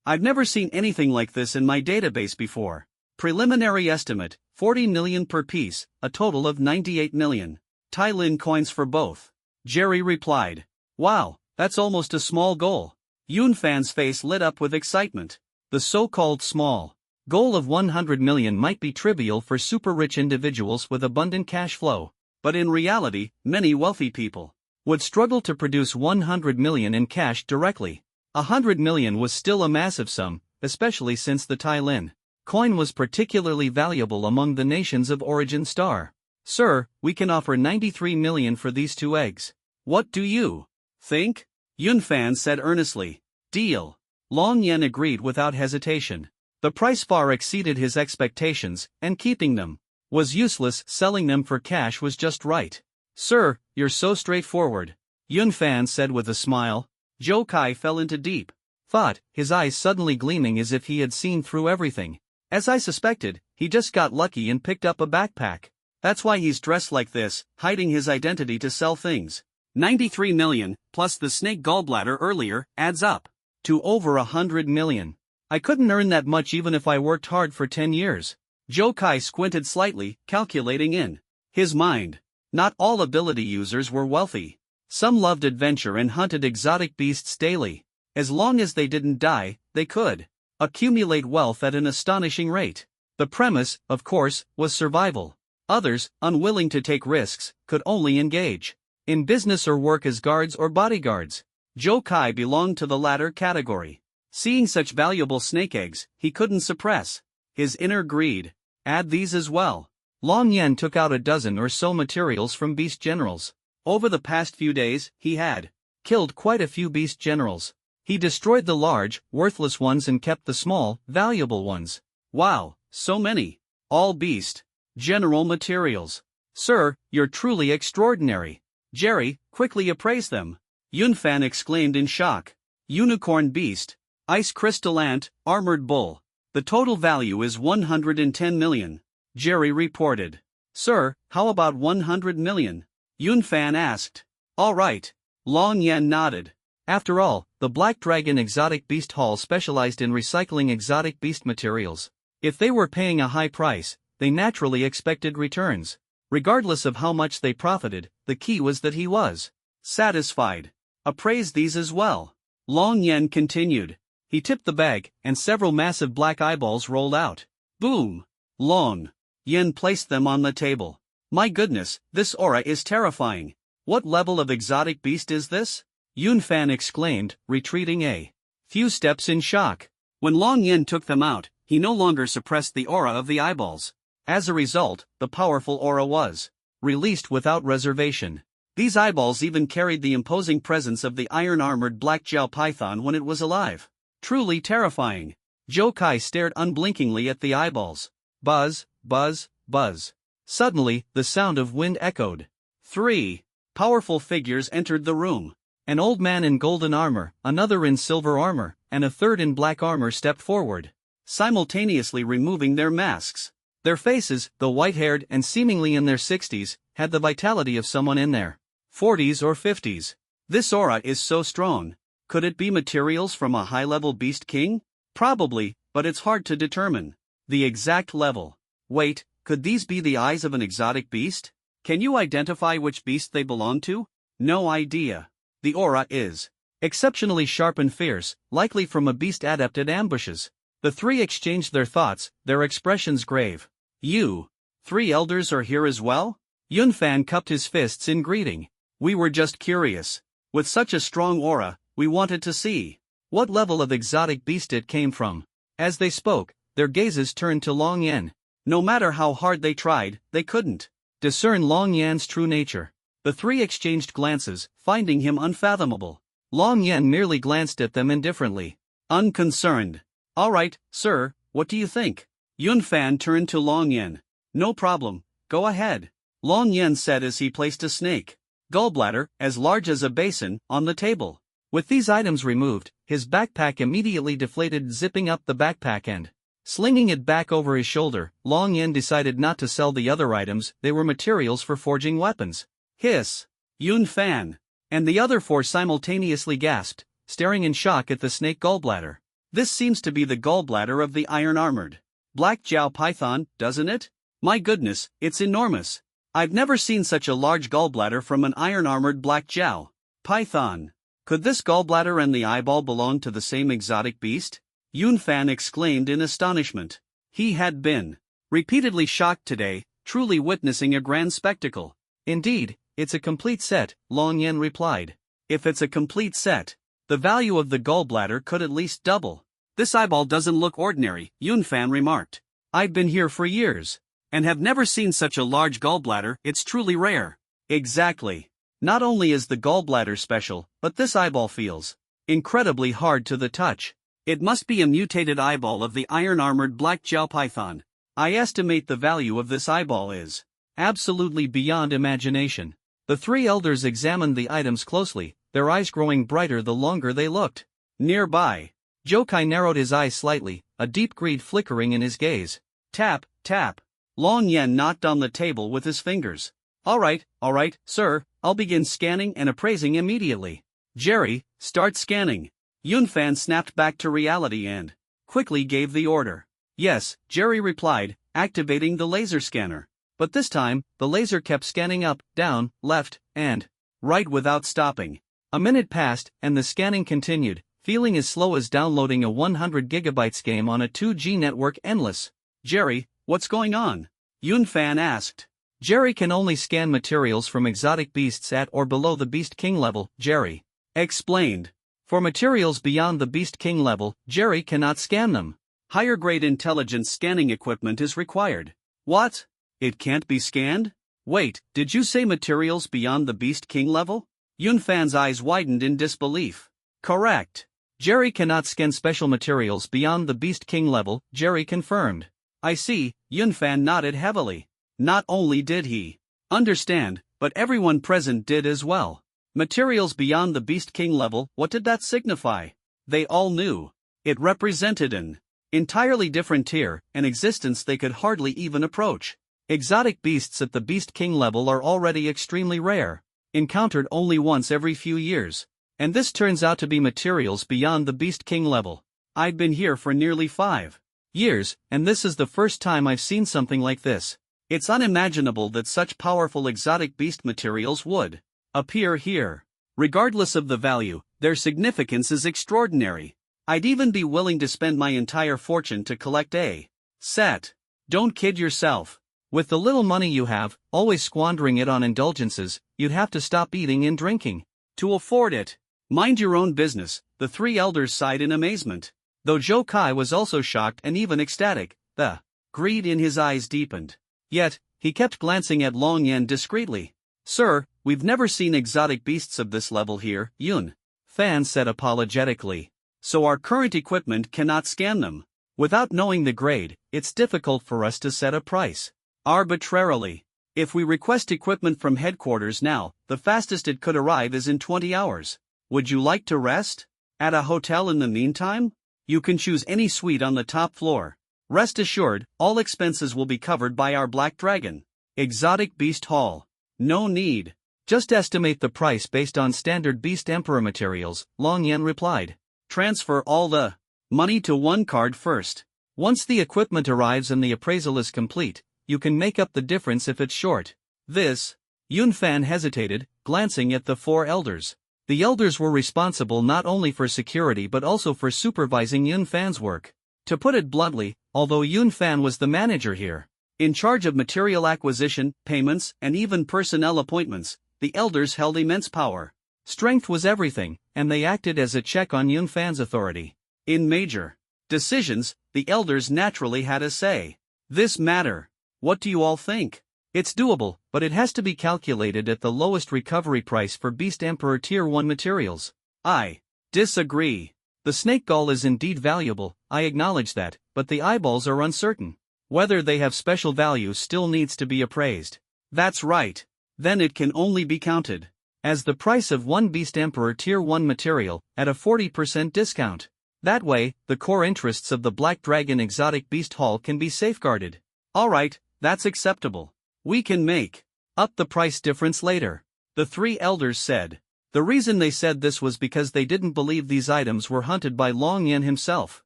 I've never seen anything like this in my database before. Preliminary estimate, 40 million per piece, a total of 98 million. Tai-lin coins for both. Jerry replied. Wow, that's almost a small goal. Yunfan's face lit up with excitement. The so-called small goal of 100 million might be trivial for super-rich individuals with abundant cash flow, but in reality, many wealthy people would struggle to produce 100 million in cash directly. 100 million was still a massive sum, especially since the Tai-lin coin was particularly valuable among the nations of origin star. Sir, we can offer 93 million for these 2 eggs. What do you think? Yunfan said earnestly. Deal. Long Yan agreed without hesitation. The price far exceeded his expectations, and keeping them was useless. Selling them for cash was just right. Sir, you're so straightforward, Yunfan said with a smile. Zhou Kai fell into deep thought, his eyes suddenly gleaming as if he had seen through everything. As I suspected, he just got lucky and picked up a backpack. That's why he's dressed like this, hiding his identity to sell things. 93 million, plus the snake gallbladder earlier, adds up to over 100 million. I couldn't earn that much even if I worked hard for 10 years. Zhou Kai squinted slightly, calculating in his mind. Not all ability users were wealthy. Some loved adventure and hunted exotic beasts daily. As long as they didn't die, they could accumulate wealth at an astonishing rate. The premise, of course, was survival. Others, unwilling to take risks, could only engage in business or work as guards or bodyguards. Joe Kai belonged to the latter category. Seeing such valuable snake eggs, he couldn't suppress his inner greed. Add these as well. Long Yen took out a dozen or so materials from beast generals. Over the past few days, he had killed quite a few beast generals. He destroyed the large, worthless ones and kept the small, valuable ones. Wow, so many. All beast general materials. Sir, you're truly extraordinary. Jerry, quickly appraise them. Yunfan exclaimed in shock. Unicorn beast. Ice crystal ant, armored bull. The total value is 110 million. Jerry reported. Sir, how about 100 million? Yunfan asked. All right. Long Yen nodded. After all, the Black Dragon Exotic Beast Hall specialized in recycling exotic beast materials. If they were paying a high price, they naturally expected returns. Regardless of how much they profited, the key was that he was satisfied. Appraise these as well. Long Yen continued. He tipped the bag, and several massive black eyeballs rolled out. Boom! Long Yen placed them on the table. My goodness, this aura is terrifying. What level of exotic beast is this? Yunfan exclaimed, retreating a few steps in shock. When Long Yen took them out, he no longer suppressed the aura of the eyeballs. As a result, the powerful aura was released without reservation. These eyeballs even carried the imposing presence of the iron-armored black Jiao python when it was alive. Truly terrifying. Joe Kai stared unblinkingly at the eyeballs. Buzz, buzz, buzz. Suddenly, the sound of wind echoed. 3 powerful figures entered the room. An old man in golden armor, another in silver armor, and a third in black armor stepped forward, simultaneously removing their masks. Their faces, though white-haired and seemingly in their 60s, had the vitality of someone in their 40s or 50s. This aura is so strong. Could it be materials from a high-level beast king? Probably, but it's hard to determine the exact level. Wait, could these be the eyes of an exotic beast? Can you identify which beast they belong to? No idea. The aura is exceptionally sharp and fierce, likely from a beast adept at ambushes. The three exchanged their thoughts, their expressions grave. You 3 elders are here as well? Yunfan cupped his fists in greeting. We were just curious. With such a strong aura, we wanted to see what level of exotic beast it came from. As they spoke, their gazes turned to Long Yen. No matter how hard they tried, they couldn't discern Long Yan's true nature. The three exchanged glances, finding him unfathomable. Long Yen merely glanced at them indifferently. Unconcerned. All right, sir, what do you think? Yunfan turned to Long Yen. No problem, go ahead. Long Yen said as he placed a snake gallbladder, as large as a basin, on the table. With these items removed, his backpack immediately deflated, zipping up the backpack and slinging it back over his shoulder. Long Yen decided not to sell the other items, they were materials for forging weapons. Hiss! Yunfan and the other 4 simultaneously gasped, staring in shock at the snake gallbladder. This seems to be the gallbladder of the iron-armored black Jiao python, doesn't it? My goodness, it's enormous. I've never seen such a large gallbladder from an iron-armored black Jiao python. Could this gallbladder and the eyeball belong to the same exotic beast? Yunfan exclaimed in astonishment. He had been repeatedly shocked today, truly witnessing a grand spectacle. Indeed, it's a complete set, Long Yen replied. If it's a complete set, the value of the gallbladder could at least double. This eyeball doesn't look ordinary, Yunfan remarked. I've been here for years and have never seen such a large gallbladder. It's truly rare. Exactly. Not only is the gallbladder special, but this eyeball feels incredibly hard to the touch. It must be a mutated eyeball of the iron-armored black Jiao python. I estimate the value of this eyeball is absolutely beyond imagination. The 3 elders examined the items closely, their eyes growing brighter the longer they looked. Nearby, Joe Kai narrowed his eyes slightly, a deep greed flickering in his gaze. Tap, tap. Long Yen knocked on the table with his fingers. All right, sir, I'll begin scanning and appraising immediately. Jerry, start scanning. Yunfan snapped back to reality and quickly gave the order. Yes, Jerry replied, activating the laser scanner. But this time, the laser kept scanning up, down, left, and right without stopping. A minute passed, and the scanning continued, feeling as slow as downloading a 100 GB game on a 2G network. Endless. Jerry, what's going on? Yun Fan asked. Jerry can only scan materials from exotic beasts at or below the Beast King level, Jerry explained. For materials beyond the Beast King level, Jerry cannot scan them. Higher grade intelligence scanning equipment is required. What? It can't be scanned? Wait, did you say materials beyond the Beast King level? Yun Fan's eyes widened in disbelief. Correct. Jerry cannot scan special materials beyond the Beast King level, Jerry confirmed. I see, Yun Fan nodded heavily. Not only did he understand, but everyone present did as well. Materials beyond the Beast King level, what did that signify? They all knew. It represented an entirely different tier, an existence they could hardly even approach. Exotic beasts at the Beast King level are already extremely rare, encountered only once every few years. And this turns out to be materials beyond the Beast King level. I'd been here for nearly 5 years, and this is the first time I've seen something like this. It's unimaginable that such powerful exotic beast materials would appear here. Regardless of the value, their significance is extraordinary. I'd even be willing to spend my entire fortune to collect a set. Don't kid yourself. With the little money you have, always squandering it on indulgences, you'd have to stop eating and drinking to afford it. Mind your own business, the 3 elders sighed in amazement. Though Zhou Kai was also shocked and even ecstatic, the greed in his eyes deepened. Yet, he kept glancing at Long Yan discreetly. Sir, we've never seen exotic beasts of this level here, Yun Fan said apologetically. So our current equipment cannot scan them. Without knowing the grade, it's difficult for us to set a price arbitrarily. If we request equipment from headquarters now, the fastest it could arrive is in 20 hours. Would you like to rest at a hotel in the meantime? You can choose any suite on the top floor. Rest assured, all expenses will be covered by our Black Dragon Exotic Beast Hall. No need. Just estimate the price based on standard Beast Emperor materials, Long Yan replied. Transfer all the money to one card first. Once the equipment arrives and the appraisal is complete, you can make up the difference if it's short. This. Yun Fan hesitated, glancing at the 4 elders. The elders were responsible not only for security but also for supervising Yun Fan's work. To put it bluntly, although Yun Fan was the manager here, in charge of material acquisition, payments, and even personnel appointments, the elders held immense power. Strength was everything, and they acted as a check on Yun Fan's authority. In major decisions, the elders naturally had a say. This matter. What do you all think? It's doable, but it has to be calculated at the lowest recovery price for Beast Emperor Tier 1 materials. I disagree. The snake gall is indeed valuable, I acknowledge that, but the eyeballs are uncertain. Whether they have special value still needs to be appraised. That's right. Then it can only be counted as the price of one Beast Emperor Tier 1 material, at a 40% discount. That way, the core interests of the Black Dragon Exotic Beast Hall can be safeguarded. Alright, that's acceptable. We can make up the price difference later, the 3 elders said. The reason they said this was because they didn't believe these items were hunted by Long Yan himself.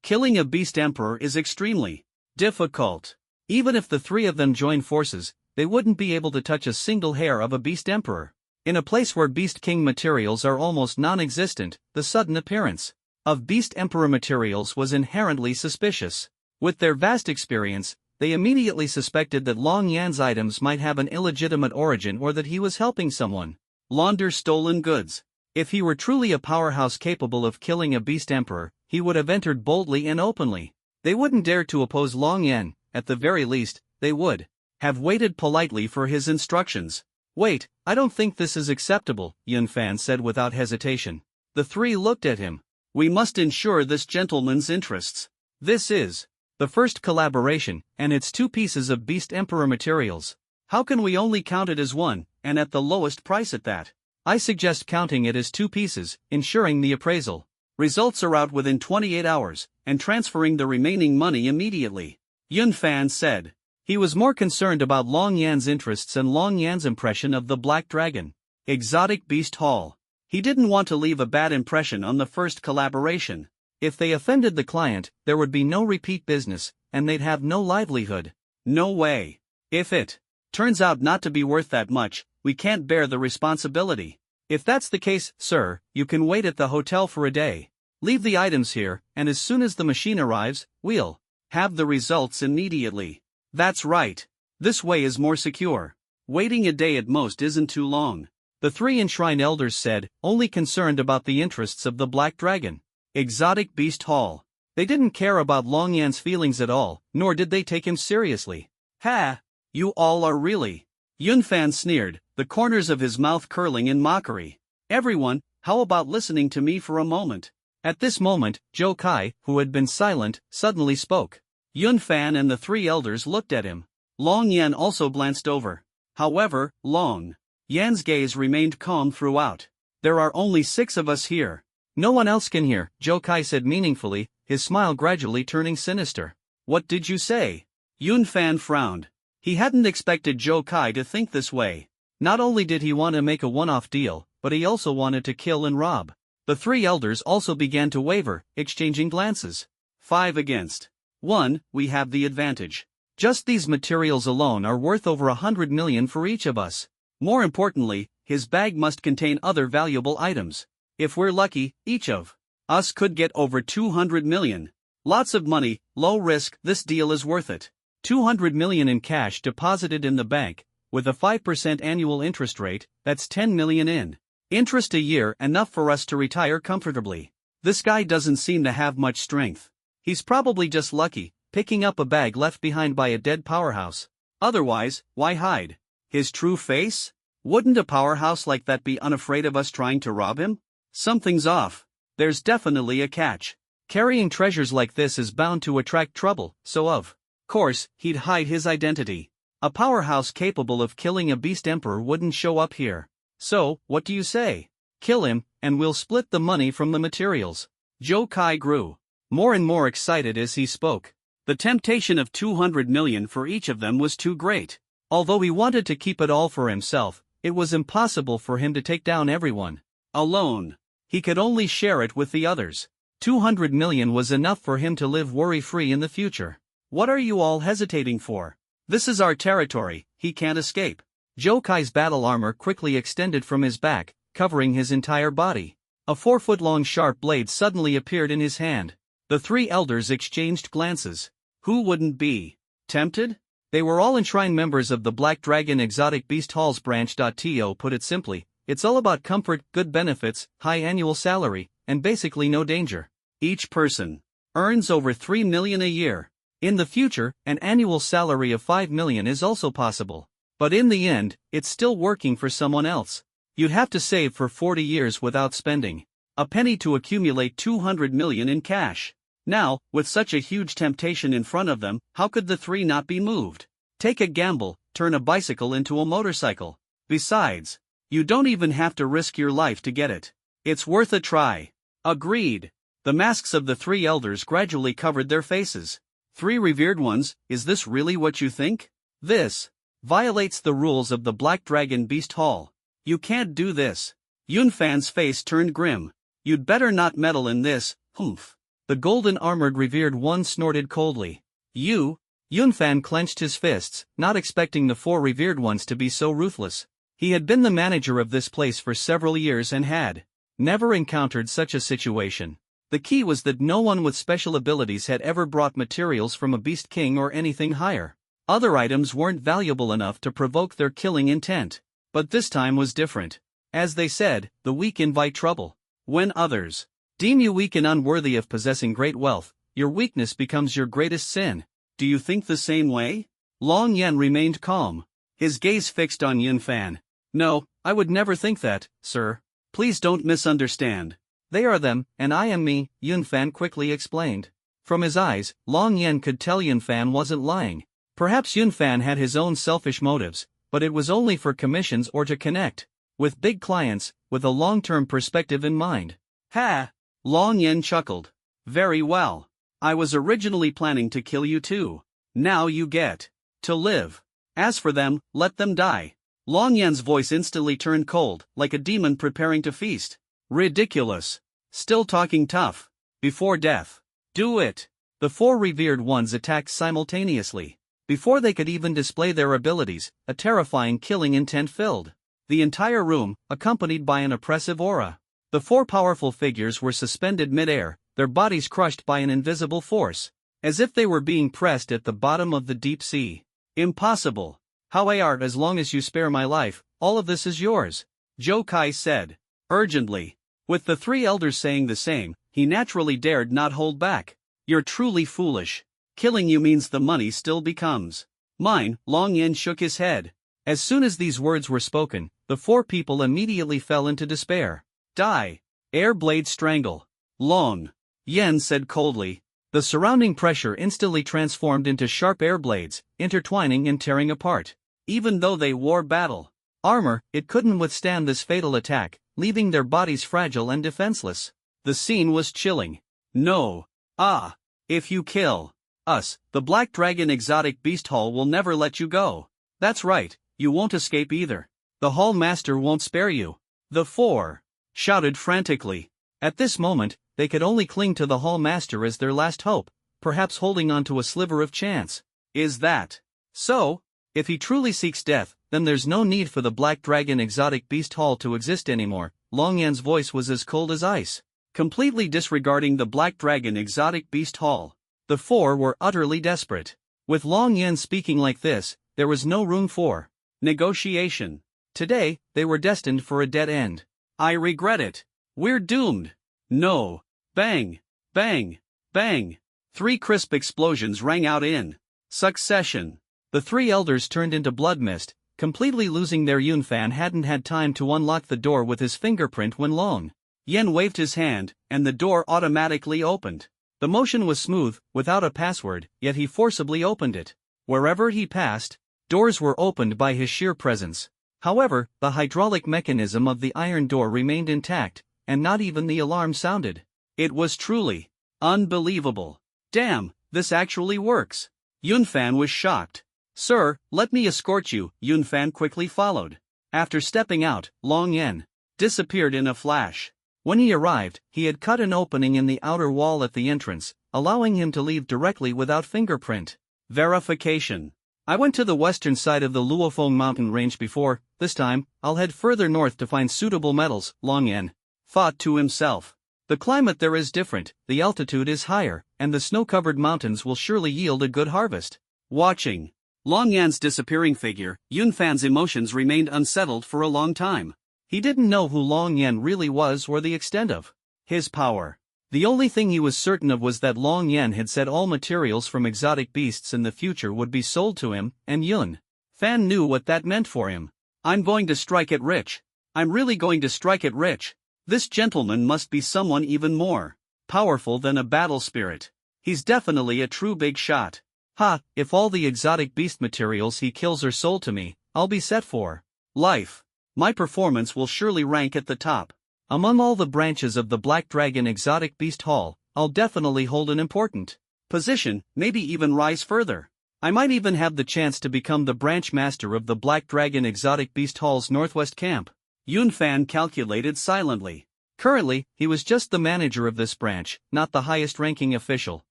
Killing a Beast Emperor is extremely difficult. Even if the 3 of them join forces, they wouldn't be able to touch a single hair of a Beast Emperor. In a place where Beast King materials are almost non-existent, the sudden appearance of Beast Emperor materials was inherently suspicious. With their vast experience, they immediately suspected that Long Yan's items might have an illegitimate origin or that he was helping someone launder stolen goods. If he were truly a powerhouse capable of killing a Beast Emperor, he would have entered boldly and openly. They wouldn't dare to oppose Long Yan. At the very least, they would have waited politely for his instructions. Wait, I don't think this is acceptable, Yun Fan said without hesitation. The 3 looked at him. We must ensure this gentleman's interests. This is the first collaboration, and it's 2 pieces of Beast Emperor materials. How can we only count it as one, and at the lowest price at that? I suggest counting it as 2 pieces, ensuring the appraisal results are out within 28 hours, and transferring the remaining money immediately. Yun Fan said. He was more concerned about Long Yan's interests and Long Yan's impression of the Black Dragon Exotic Beast Hall. He didn't want to leave a bad impression on the first collaboration. If they offended the client, there would be no repeat business, and they'd have no livelihood. No way. If it turns out not to be worth that much, we can't bear the responsibility. If that's the case, sir, you can wait at the hotel for a day. Leave the items here, and as soon as the machine arrives, we'll Have the results immediately. That's right. This way is more secure. Waiting a day at most isn't too long. The three enshrined elders said, only concerned about the interests of the Black Dragon. Exotic Beast Hall. They didn't care about Long Yan's feelings at all, nor did they take him seriously. Ha! You all are really. Yun Fan sneered, the corners of his mouth curling in mockery. Everyone, how about listening to me for a moment? At this moment, Zhou Kai, who had been silent, suddenly spoke. Yun Fan and the three elders looked at him. Long Yan also glanced over. However, Long Yan's gaze remained calm throughout. There are only 6 of us here. No one else can hear, Zhou Kai said meaningfully, his smile gradually turning sinister. What did you say? Yun Fan frowned. He hadn't expected Zhou Kai to think this way. Not only did he want to make a one-off deal, but he also wanted to kill and rob. The three elders also began to waver, exchanging glances. 5 against 1, we have the advantage. Just these materials alone are worth over 100 million for each of us. More importantly, his bag must contain other valuable items. If we're lucky, each of us could get over 200 million. Lots of money, low risk, this deal is worth it. 200 million in cash deposited in the bank, with a 5% annual interest rate, that's 10 million in interest a year, enough for us to retire comfortably. This guy doesn't seem to have much strength. He's probably just lucky, picking up a bag left behind by a dead powerhouse. Otherwise, why hide his true face? Wouldn't a powerhouse like that be unafraid of us trying to rob him? Something's off. There's definitely a catch. Carrying treasures like this is bound to attract trouble, so of course, he'd hide his identity. A powerhouse capable of killing a beast emperor wouldn't show up here. So, what do you say? Kill him, and we'll split the money from the materials. Zhou Kai grew more and more excited as he spoke. The temptation of 200 million for each of them was too great. Although he wanted to keep it all for himself, it was impossible for him to take down everyone alone. He could only share it with the others. 200 million was enough for him to live worry-free in the future. What are you all hesitating for? This is our territory, he can't escape. Zhou Kai's battle armor quickly extended from his back, covering his entire body. A 4-foot-long sharp blade suddenly appeared in his hand. The three elders exchanged glances. Who wouldn't be tempted? They were all enshrined members of the Black Dragon Exotic Beast Halls branch. To put it simply, it's all about comfort, good benefits, high annual salary, and basically no danger. Each person earns over 3 million a year. In the future, an annual salary of 5 million is also possible. But in the end, it's still working for someone else. You'd have to save for 40 years without spending a penny to accumulate 200 million in cash. Now, with such a huge temptation in front of them, how could the three not be moved? Take a gamble, turn a bicycle into a motorcycle. Besides, you don't even have to risk your life to get it. It's worth a try. Agreed. The masks of the three elders gradually covered their faces. 3 revered ones, is this really what you think? This violates the rules of the Black Dragon Beast Hall. You can't do this. Yun Fan's face turned grim. You'd better not meddle in this, humph. The golden-armored revered one snorted coldly. You? Yun Fan clenched his fists, not expecting the 4 revered ones to be so ruthless. He had been the manager of this place for several years and had never encountered such a situation. The key was that no one with special abilities had ever brought materials from a beast king or anything higher. Other items weren't valuable enough to provoke their killing intent. But this time was different. As they said, the weak invite trouble. When others deem you weak and unworthy of possessing great wealth, your weakness becomes your greatest sin. Do you think the same way? Long Yan remained calm, his gaze fixed on Yun Fan. No, I would never think that, sir. Please don't misunderstand. They are them, and I am me, Yun Fan quickly explained. From his eyes, Long Yan could tell Yun Fan wasn't lying. Perhaps Yun Fan had his own selfish motives, but it was only for commissions or to connect with big clients, with a long-term perspective in mind. Ha! Long Yan chuckled. Very well. I was originally planning to kill you too. Now you get to live. As for them, let them die. Long Yan's voice instantly turned cold, like a demon preparing to feast. Ridiculous. Still talking tough. Before death. Do it. The 4 revered ones attacked simultaneously. Before they could even display their abilities, a terrifying killing intent filled the entire room, accompanied by an oppressive aura. The 4 powerful figures were suspended mid-air, their bodies crushed by an invisible force. as if they were being pressed at the bottom of the deep sea. Impossible. However, as long as you spare my life, all of this is yours, Zhou Kai said, urgently. With the three elders saying the same, he naturally dared not hold back. You're truly foolish. Killing you means the money still becomes mine. Long Yen shook his head. As soon as these words were spoken, the four people immediately fell into despair. Die. Air blade strangle. Long Yen said coldly. The surrounding pressure instantly transformed into sharp air blades, intertwining and tearing apart. Even though they wore battle armor, it couldn't withstand this fatal attack, leaving their bodies fragile and defenseless. The scene was chilling. No. Ah. If you kill us, the Black Dragon Exotic Beast Hall will never let you go. That's right, you won't escape either. The Hall Master won't spare you. The four shouted frantically. At this moment, they could only cling to the Hall Master as their last hope, perhaps holding on to a sliver of chance. Is that so? If he truly seeks death, then there's no need for the Black Dragon Exotic Beast Hall to exist anymore. Long Yan's voice was as cold as ice. Completely disregarding the Black Dragon Exotic Beast Hall, the four were utterly desperate. With Long Yan speaking like this, there was no room for negotiation. Today, they were destined for a dead end. I regret it. We're doomed. No. Bang. Bang. Bang. 3 crisp explosions rang out in succession. The 3 elders turned into blood mist, completely losing their Yunfan hadn't had time to unlock the door with his fingerprint when Long Yen waved his hand, and the door automatically opened. The motion was smooth, without a password, yet he forcibly opened it. Wherever he passed, doors were opened by his sheer presence. However, the hydraulic mechanism of the iron door remained intact, and not even the alarm sounded. It was truly unbelievable. Damn, this actually works. Yunfan was shocked. Sir, let me escort you, Yunfan quickly followed. After stepping out, Long Yen disappeared in a flash. When he arrived, he had cut an opening in the outer wall at the entrance, allowing him to leave directly without fingerprint verification. I went to the western side of the Luofeng mountain range before. This time, I'll head further north to find suitable metals, Long Yen thought to himself. The climate there is different, the altitude is higher, and the snow-covered mountains will surely yield a good harvest. Watching Long Yan's disappearing figure, Yunfan's emotions remained unsettled for a long time. He didn't know who Long Yen really was or the extent of his power. The only thing he was certain of was that Long Yen had said all materials from exotic beasts in the future would be sold to him, and Yun Fan knew what that meant for him. I'm going to strike it rich. I'm really going to strike it rich. This gentleman must be someone even more powerful than a battle spirit. He's definitely a true big shot. Ha, if all the exotic beast materials he kills are sold to me, I'll be set for life. My performance will surely rank at the top. Among all the branches of the Black Dragon Exotic Beast Hall, I'll definitely hold an important position, maybe even rise further. I might even have the chance to become the branch master of the Black Dragon Exotic Beast Hall's northwest camp. Yunfan calculated silently. Currently, he was just the manager of this branch, not the highest-ranking official.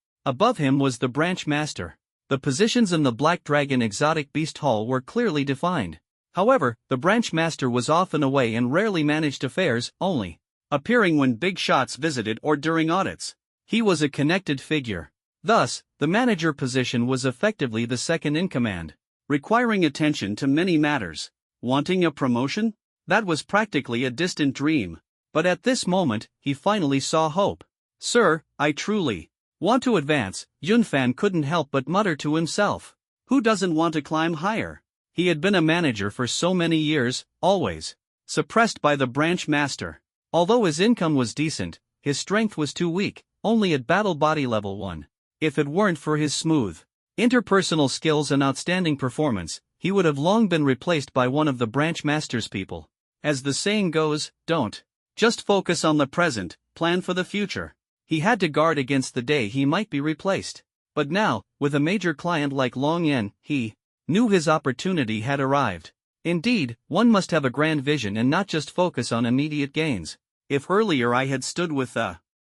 Above him was the branch master. The positions in the Black Dragon Exotic Beast Hall were clearly defined. However, the branch master was often away and rarely managed affairs, only appearing when big shots visited or during audits. He was a connected figure. Thus, the manager position was effectively the second in command, requiring attention to many matters. Wanting a promotion? That was practically a distant dream. But at this moment, he finally saw hope. Sir, I truly want to advance, Yunfan couldn't help but mutter to himself. Who doesn't want to climb higher? He had been a manager for so many years, always suppressed by the branch master. Although his income was decent, his strength was too weak, only at battle body level 1. If it weren't for his smooth interpersonal skills and outstanding performance, he would have long been replaced by one of the branch master's people. As the saying goes, don't just focus on the present, plan for the future. He had to guard against the day he might be replaced. But now, with a major client like Long Yen, he knew his opportunity had arrived. Indeed, one must have a grand vision and not just focus on immediate gains. If earlier I had stood with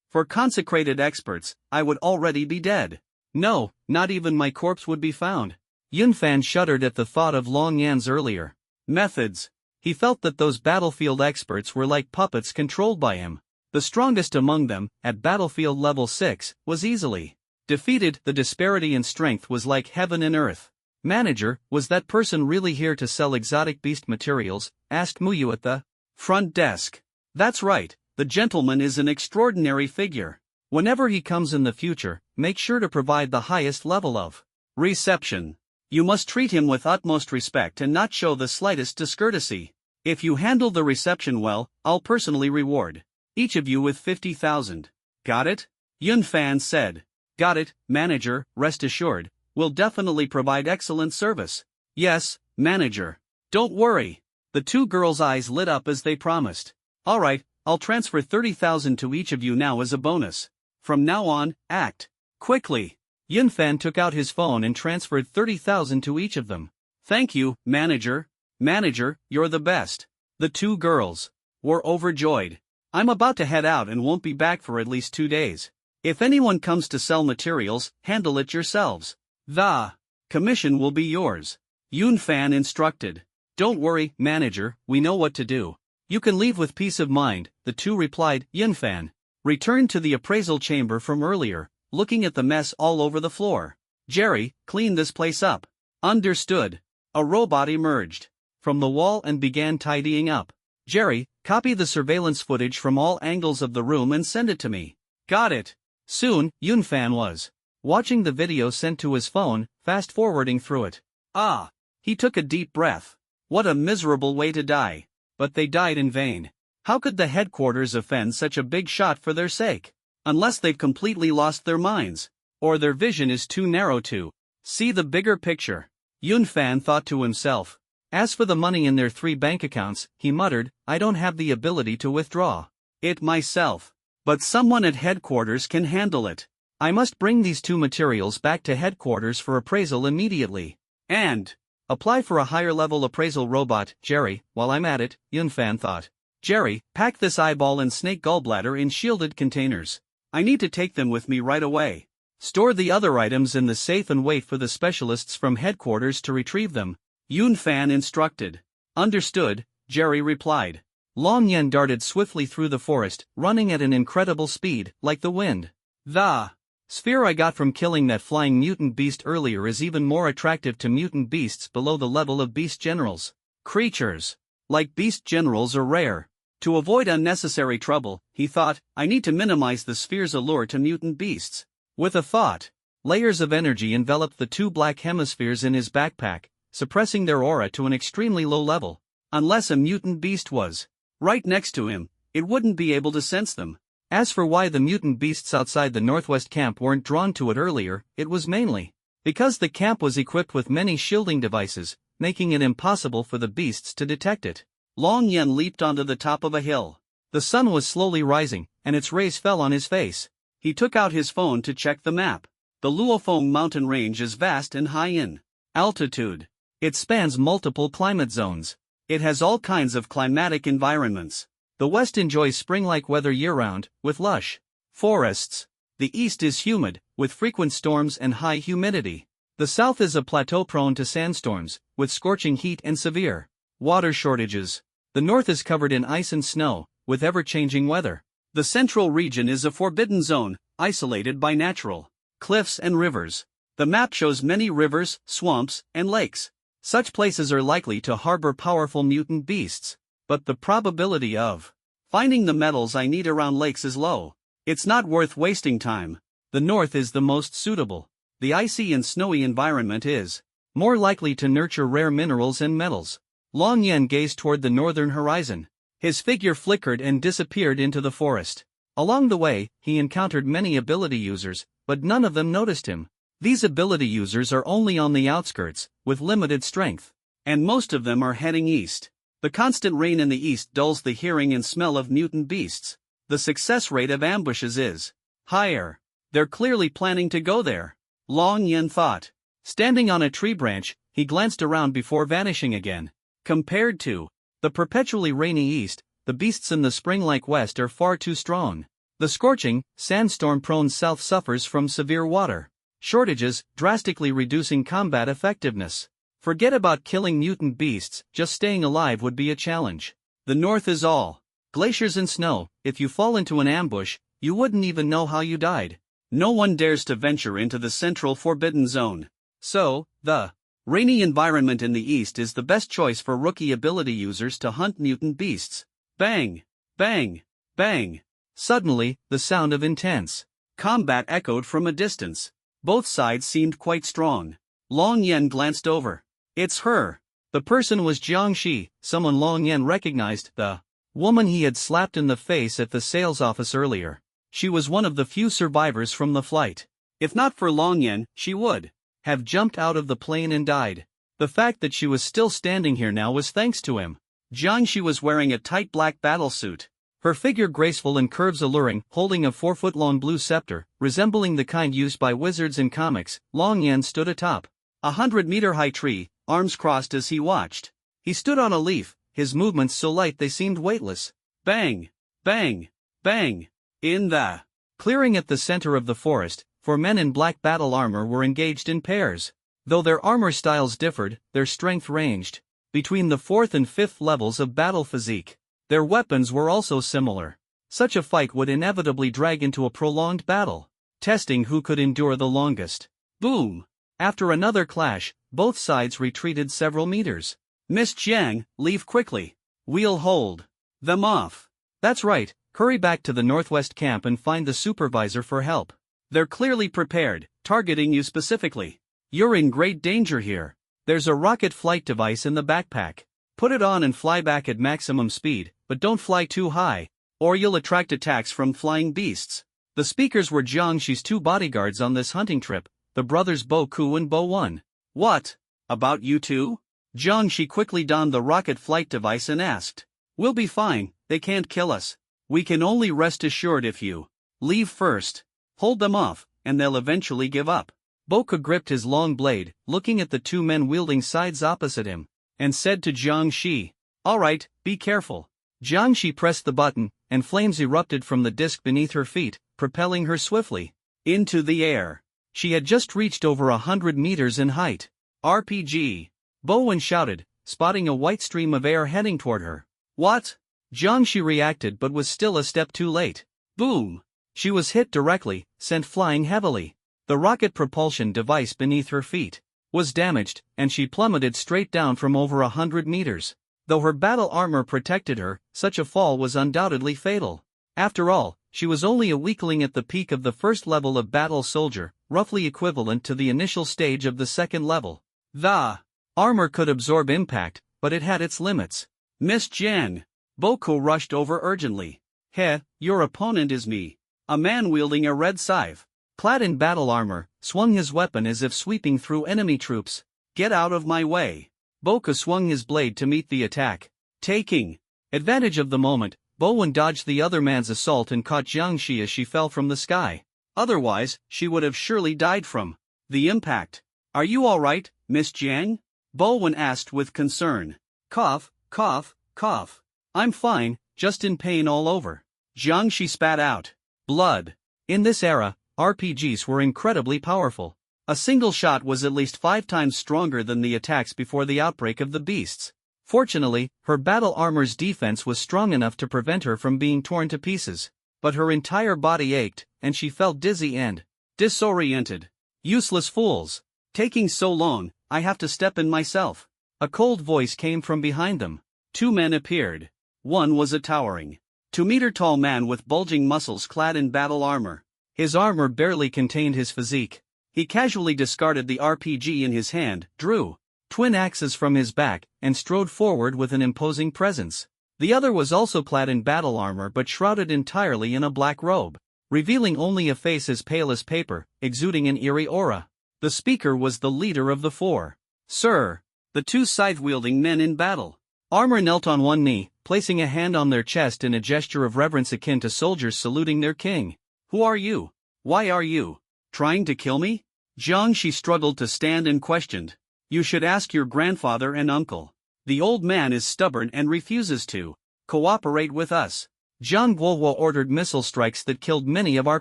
for consecrated experts, I would already be dead. No, not even my corpse would be found. Yunfan shuddered at the thought of Long Yan's earlier methods. He felt that those battlefield experts were like puppets controlled by him. The strongest among them, at battlefield level 6, was easily Defeated, the disparity in strength was like heaven and earth. Manager, was that person really here to sell exotic beast materials? Asked Muyu at the front desk. That's right, the gentleman is an extraordinary figure. Whenever he comes in the future, make sure to provide the highest level of reception. You must treat him with utmost respect and not show the slightest discourtesy. If you handle the reception well, I'll personally reward each of you with 50,000. Got it? Yun Fan said. Got it, manager, rest assured, we'll definitely provide excellent service. Yes, manager. Don't worry. The two girls' eyes lit up as they promised. Alright, I'll transfer 30,000 to each of you now as a bonus. From now on, act quickly. Yun Fan took out his phone and transferred 30,000 to each of them. Thank you, manager. Manager, you're the best. The two girls were overjoyed. I'm about to head out and won't be back for at least 2 days. If anyone comes to sell materials, handle it yourselves. The commission will be yours. Yun Fan instructed. Don't worry, manager, we know what to do. You can leave with peace of mind, the two replied. Yun Fan returned to the appraisal chamber from earlier, looking at the mess all over the floor. Jerry, clean this place up. Understood. A robot emerged from the wall and began tidying up. Jerry, copy the surveillance footage from all angles of the room and send it to me. Got it. Soon, Yun Fan was watching the video sent to his phone, fast-forwarding through it. Ah! He took a deep breath. What a miserable way to die. But they died in vain. How could the headquarters offend such a big shot for their sake? Unless they've completely lost their minds. Or their vision is too narrow to see the bigger picture. Yun Fan thought to himself. As for the money in their 3 bank accounts, he muttered, I don't have the ability to withdraw it myself. But someone at headquarters can handle it. I must bring these 2 materials back to headquarters for appraisal immediately. And apply for a higher level appraisal robot. Jerry, while I'm at it, Yun Fan thought. Jerry, pack this eyeball and snake gallbladder in shielded containers. I need to take them with me right away. Store the other items in the safe and wait for the specialists from headquarters to retrieve them. Yun Fan instructed. Understood, Jerry replied. Long Yen darted swiftly through the forest, running at an incredible speed, like the wind. The sphere I got from killing that flying mutant beast earlier is even more attractive to mutant beasts below the level of beast generals. Creatures like beast generals are rare. To avoid unnecessary trouble, he thought, I need to minimize the sphere's allure to mutant beasts. With a thought, layers of energy enveloped the 2 black hemispheres in his backpack, suppressing their aura to an extremely low level. Unless a mutant beast was right next to him, it wouldn't be able to sense them. As for why the mutant beasts outside the northwest camp weren't drawn to it earlier, it was mainly because the camp was equipped with many shielding devices, making it impossible for the beasts to detect it. Long Yen leaped onto the top of a hill. The sun was slowly rising, and its rays fell on his face. He took out his phone to check the map. The Luofeng mountain range is vast and high in altitude. It spans multiple climate zones. It has all kinds of climatic environments. The west enjoys spring-like weather year-round, with lush forests. The east is humid, with frequent storms and high humidity. The south is a plateau prone to sandstorms, with scorching heat and severe water shortages. The north is covered in ice and snow, with ever-changing weather. The central region is a forbidden zone, isolated by natural cliffs and rivers. The map shows many rivers, swamps, and lakes. Such places are likely to harbor powerful mutant beasts. But the probability of finding the metals I need around lakes is low. It's not worth wasting time. The north is the most suitable. The icy and snowy environment is more likely to nurture rare minerals and metals. Long Yen gazed toward the northern horizon. His figure flickered and disappeared into the forest. Along the way, he encountered many ability users, but none of them noticed him. These ability users are only on the outskirts, with limited strength. And most of them are heading east. The constant rain in the east dulls the hearing and smell of mutant beasts. The success rate of ambushes is higher. They're clearly planning to go there. Long Yen thought. Standing on a tree branch, he glanced around before vanishing again. Compared to the perpetually rainy east, the beasts in the spring-like west are far too strong. The scorching, sandstorm-prone south suffers from severe water shortages, drastically reducing combat effectiveness. Forget about killing mutant beasts, just staying alive would be a challenge. The north is all glaciers and snow. If you fall into an ambush, you wouldn't even know how you died. No one dares to venture into the central forbidden zone. So, the rainy environment in the east is the best choice for rookie ability users to hunt mutant beasts. Bang! Bang! Bang! Suddenly, the sound of intense combat echoed from a distance. Both sides seemed quite strong. Long Yan glanced over. It's her. The person was Jiang Shi, someone Long Yan recognized, the woman he had slapped in the face at the sales office earlier. She was one of the few survivors from the flight. If not for Long Yan, she would have jumped out of the plane and died. The fact that she was still standing here now was thanks to him. Jiang Shi was wearing a tight black battlesuit. Her figure graceful and curves alluring, holding a 4-foot-long blue scepter, resembling the kind used by wizards in comics. Long Yan stood atop a 100-meter-high tree, arms crossed as he watched. He stood on a leaf, his movements so light they seemed weightless. Bang! Bang! Bang! In the clearing at the center of the forest, 4 men in black battle armor were engaged in pairs. Though their armor styles differed, their strength ranged between the 4th and 5th levels of battle physique. Their weapons were also similar. Such a fight would inevitably drag into a prolonged battle, testing who could endure the longest. Boom! After another clash, both sides retreated several meters. Miss Jiang, leave quickly. We'll hold them off. That's right, hurry back to the northwest camp and find the supervisor for help. They're clearly prepared, targeting you specifically. You're in great danger here. There's a rocket flight device in the backpack. Put it on and fly back at maximum speed, but don't fly too high, or you'll attract attacks from flying beasts. The speakers were Jiang Shi's 2 bodyguards on this hunting trip, the brothers Bo Ku and Bo One. What about you two? Jiang Shi quickly donned the rocket flight device and asked. We'll be fine, they can't kill us. We can only rest assured if you leave first. Hold them off, and they'll eventually give up. Bo Ku gripped his long blade, looking at the 2 men wielding sides opposite him, and said to Jiang Shi, "All right, be careful." Jiang Shi pressed the button, and flames erupted from the disc beneath her feet, propelling her swiftly into the air. She had just reached over 100 meters in height. RPG! Bowen shouted, spotting a white stream of air heading toward her. What? Jiang Shi reacted but was still a step too late. Boom! She was hit directly, sent flying heavily. The rocket propulsion device beneath her feet was damaged, and she plummeted straight down from over 100 meters. Though her battle armor protected her, such a fall was undoubtedly fatal. After all, she was only a weakling at the peak of the 1st level of battle soldier, roughly equivalent to the initial stage of the 2nd level. The armor could absorb impact, but it had its limits. Miss Jiang. Bo Ku rushed over urgently. Heh, your opponent is me. A man wielding a red scythe, clad in battle armor, swung his weapon as if sweeping through enemy troops. Get out of my way. Bo Ku swung his blade to meet the attack. Taking advantage of the moment, Bowen dodged the other man's assault and caught Jiang Shi as she fell from the sky. Otherwise, she would have surely died from the impact. Are you all right, Miss Jiang? Bowen asked with concern. Cough, cough, cough. I'm fine, just in pain all over. Jiang Shi spat out blood. In this era, RPGs were incredibly powerful. A single shot was at least 5 times stronger than the attacks before the outbreak of the beasts. Fortunately, her battle armor's defense was strong enough to prevent her from being torn to pieces. But her entire body ached, and she felt dizzy and disoriented. Useless fools. Taking so long, I have to step in myself. A cold voice came from behind them. 2 men appeared. One was a towering 2-meter-tall man with bulging muscles clad in battle armor. His armor barely contained his physique. He casually discarded the RPG in his hand, drew twin axes from his back, and strode forward with an imposing presence. The other was also clad in battle armor but shrouded entirely in a black robe, revealing only a face as pale as paper, exuding an eerie aura. The speaker was the leader of the 4. Sir. The 2 scythe-wielding men in battle armor knelt on one knee, placing a hand on their chest in a gesture of reverence akin to soldiers saluting their king. Who are you? Why are you trying to kill me? Jiang Shi struggled to stand and questioned. You should ask your grandfather and uncle. The old man is stubborn and refuses to cooperate with us. Jiang Guohuo ordered missile strikes that killed many of our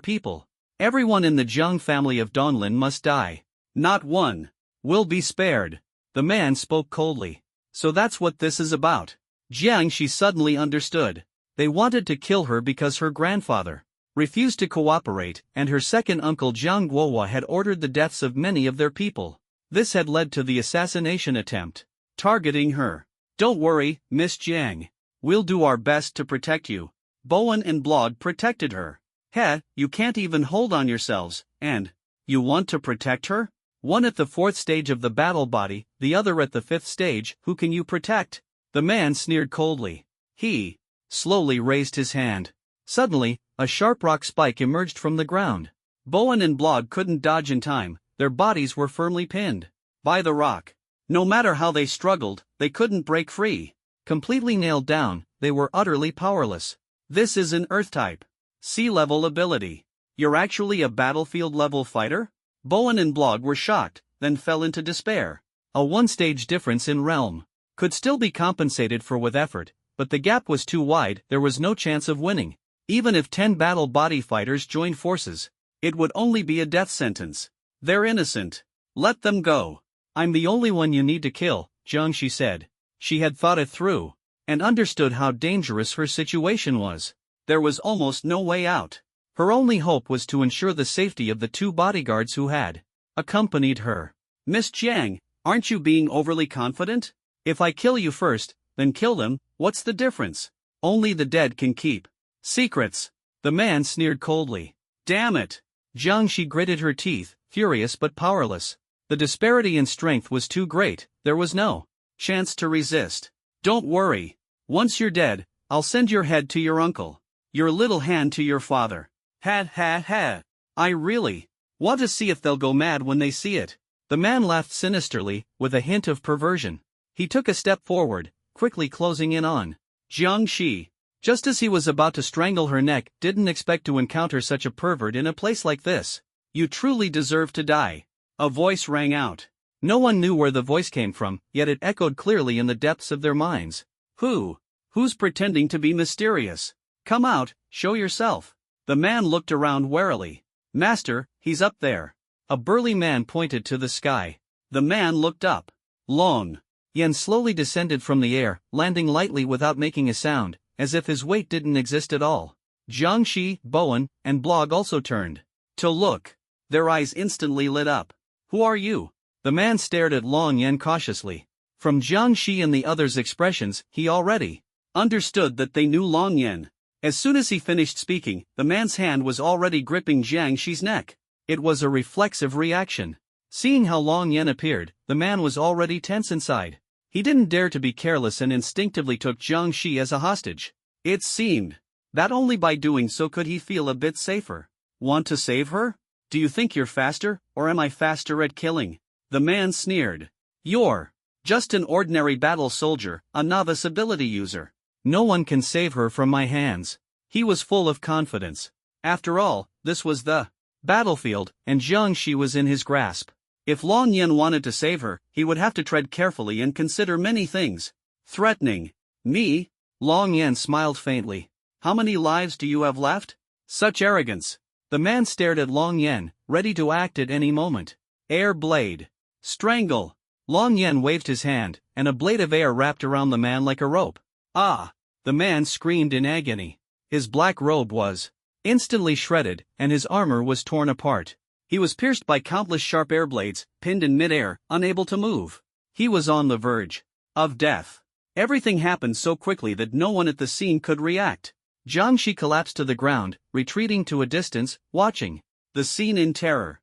people. Everyone in the Jiang family of Donlin must die. Not one will be spared. The man spoke coldly. So that's what this is about. Jiang Shi suddenly understood. They wanted to kill her because her grandfather refused to cooperate, and her second uncle Jiang Guohua had ordered the deaths of many of their people. This had led to the assassination attempt, targeting her. Don't worry, Miss Jiang. We'll do our best to protect you. Bowen and Blog protected her. Heh, you can't even hold on yourselves, and you want to protect her? One at the 4th stage of the battle body, the other at the 5th stage, who can you protect? The man sneered coldly. He slowly raised his hand. Suddenly, a sharp rock spike emerged from the ground. Bowen and Blog couldn't dodge in time, their bodies were firmly pinned by the rock. No matter how they struggled, they couldn't break free. Completely nailed down, they were utterly powerless. This is an Earth-type, sea-level ability. You're actually a battlefield-level fighter? Bowen and Blog were shocked, then fell into despair. A 1-stage difference in realm could still be compensated for with effort, but the gap was too wide, there was no chance of winning. Even if 10 battle body fighters joined forces, it would only be a death sentence. They're innocent. Let them go. I'm the only one you need to kill, Jiangxi said. She had thought it through, and understood how dangerous her situation was. There was almost no way out. Her only hope was to ensure the safety of the 2 bodyguards who had accompanied her. Miss Jiang, aren't you being overly confident? If I kill you first, then kill them, what's the difference? Only the dead can keep secrets. The man sneered coldly. Damn it! Jiangxi gritted her teeth, furious but powerless. The disparity in strength was too great, there was no chance to resist. Don't worry. Once you're dead, I'll send your head to your uncle. Your little hand to your father. Ha ha ha. I really want to see if they'll go mad when they see it. The man laughed sinisterly, with a hint of perversion. He took a step forward, quickly closing in on Jiangxi. Just as he was about to strangle her neck, didn't expect to encounter such a pervert in a place like this. You truly deserve to die. A voice rang out. No one knew where the voice came from, yet it echoed clearly in the depths of their minds. Who's pretending to be mysterious? Come out, show yourself. The man looked around warily. Master, he's up there. A burly man pointed to the sky. The man looked up. Long Yen slowly descended from the air, landing lightly without making a sound, as if his weight didn't exist at all. Jiangxi, Bowen, and Blog also turned to look. Their eyes instantly lit up. Who are you? The man stared at Long Yen cautiously. From Jiangxi and the others' expressions, he already understood that they knew Long Yen. As soon as he finished speaking, the man's hand was already gripping Jiangxi's neck. It was a reflexive reaction. Seeing how Long Yen appeared, the man was already tense inside. He didn't dare to be careless and instinctively took Jiangxi as a hostage. It seemed that only by doing so could he feel a bit safer. Want to save her? Do you think you're faster, or am I faster at killing? The man sneered. You're just an ordinary battle soldier, a novice ability user. No one can save her from my hands. He was full of confidence. After all, this was the battlefield, and Jiangxi was in his grasp. If Long Yen wanted to save her, he would have to tread carefully and consider many things. Threatening me? Long Yen smiled faintly. How many lives do you have left? Such arrogance. The man stared at Long Yen, ready to act at any moment. Air blade. Strangle. Long Yen waved his hand, and a blade of air wrapped around the man like a rope. Ah! The man screamed in agony. His black robe was instantly shredded, and his armor was torn apart. He was pierced by countless sharp air blades, pinned in midair, unable to move. He was on the verge of death. Everything happened so quickly that no one at the scene could react. Jiangxi collapsed to the ground, retreating to a distance, watching the scene in terror.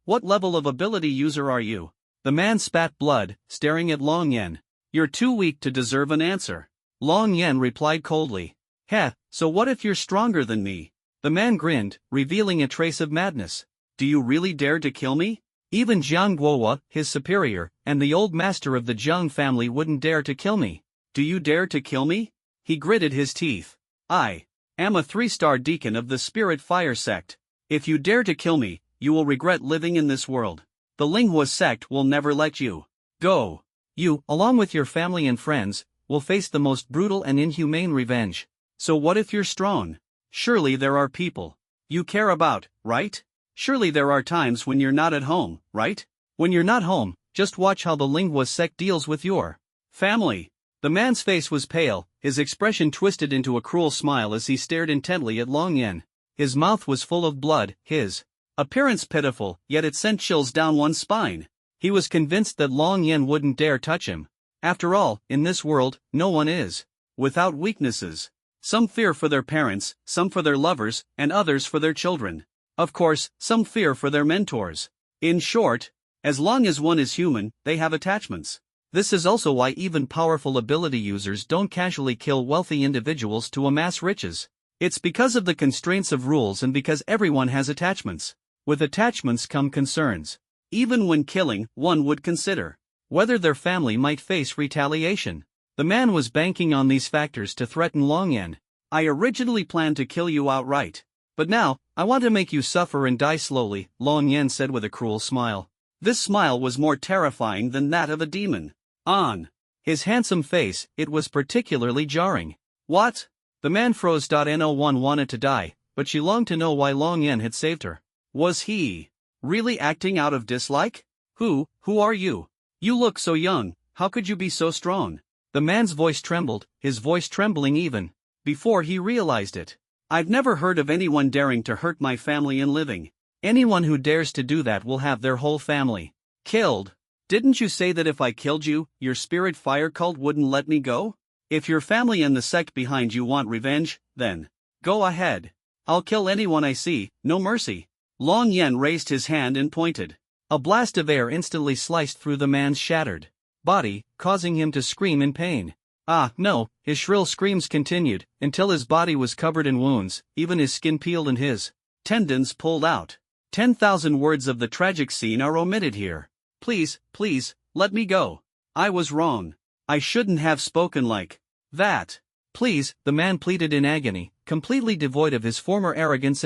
What level of ability user are you? The man spat blood, staring at Long Yen. You're too weak to deserve an answer. Long Yen replied coldly. Heh, so what if you're stronger than me? The man grinned, revealing a trace of madness. Do you really dare to kill me? Even Jiang Guohua, his superior, and the old master of the Jiang family wouldn't dare to kill me. Do you dare to kill me? He gritted his teeth. I am a 3-star deacon of the Spirit Fire sect. If you dare to kill me, you will regret living in this world. The Linghua sect will never let you go. You, along with your family and friends, will face the most brutal and inhumane revenge. So what if you're strong? Surely there are people you care about, right? Surely there are times when you're not at home, right? When you're not home, just watch how the Linghua sect deals with your family. The man's face was pale, his expression twisted into a cruel smile as he stared intently at Long Yen. His mouth was full of blood, his appearance pitiful, yet it sent chills down one's spine. He was convinced that Long Yen wouldn't dare touch him. After all, in this world, no one is without weaknesses. Some fear for their parents, some for their lovers, and others for their children. Of course, some fear for their mentors. In short, as long as one is human, they have attachments. This is also why even powerful ability users don't casually kill wealthy individuals to amass riches. It's because of the constraints of rules and because everyone has attachments. With attachments come concerns. Even when killing, one would consider whether their family might face retaliation. The man was banking on these factors to threaten Long Yen. I originally planned to kill you outright. But now, I want to make you suffer and die slowly, Long Yen said with a cruel smile. This smile was more terrifying than that of a demon. On his handsome face, it was particularly jarring. What? The man froze. No one wanted to die, but she longed to know why Long Yen had saved her. Was he really acting out of dislike? Who are you? You look so young, how could you be so strong? The man's voice trembled, his voice trembling even before he realized it. I've never heard of anyone daring to hurt my family in living. Anyone who dares to do that will have their whole family killed. Didn't you say that if I killed you, your spirit fire cult wouldn't let me go? If your family and the sect behind you want revenge, then go ahead. I'll kill anyone I see, no mercy. Long Yen raised his hand and pointed. A blast of air instantly sliced through the man's shattered body, causing him to scream in pain. Ah, no, his shrill screams continued, until his body was covered in wounds, even his skin peeled and his tendons pulled out. 10,000 words of the tragic scene are omitted here. Please, let me go. I was wrong. I shouldn't have spoken like that. Please, the man pleaded in agony, completely devoid of his former arrogance,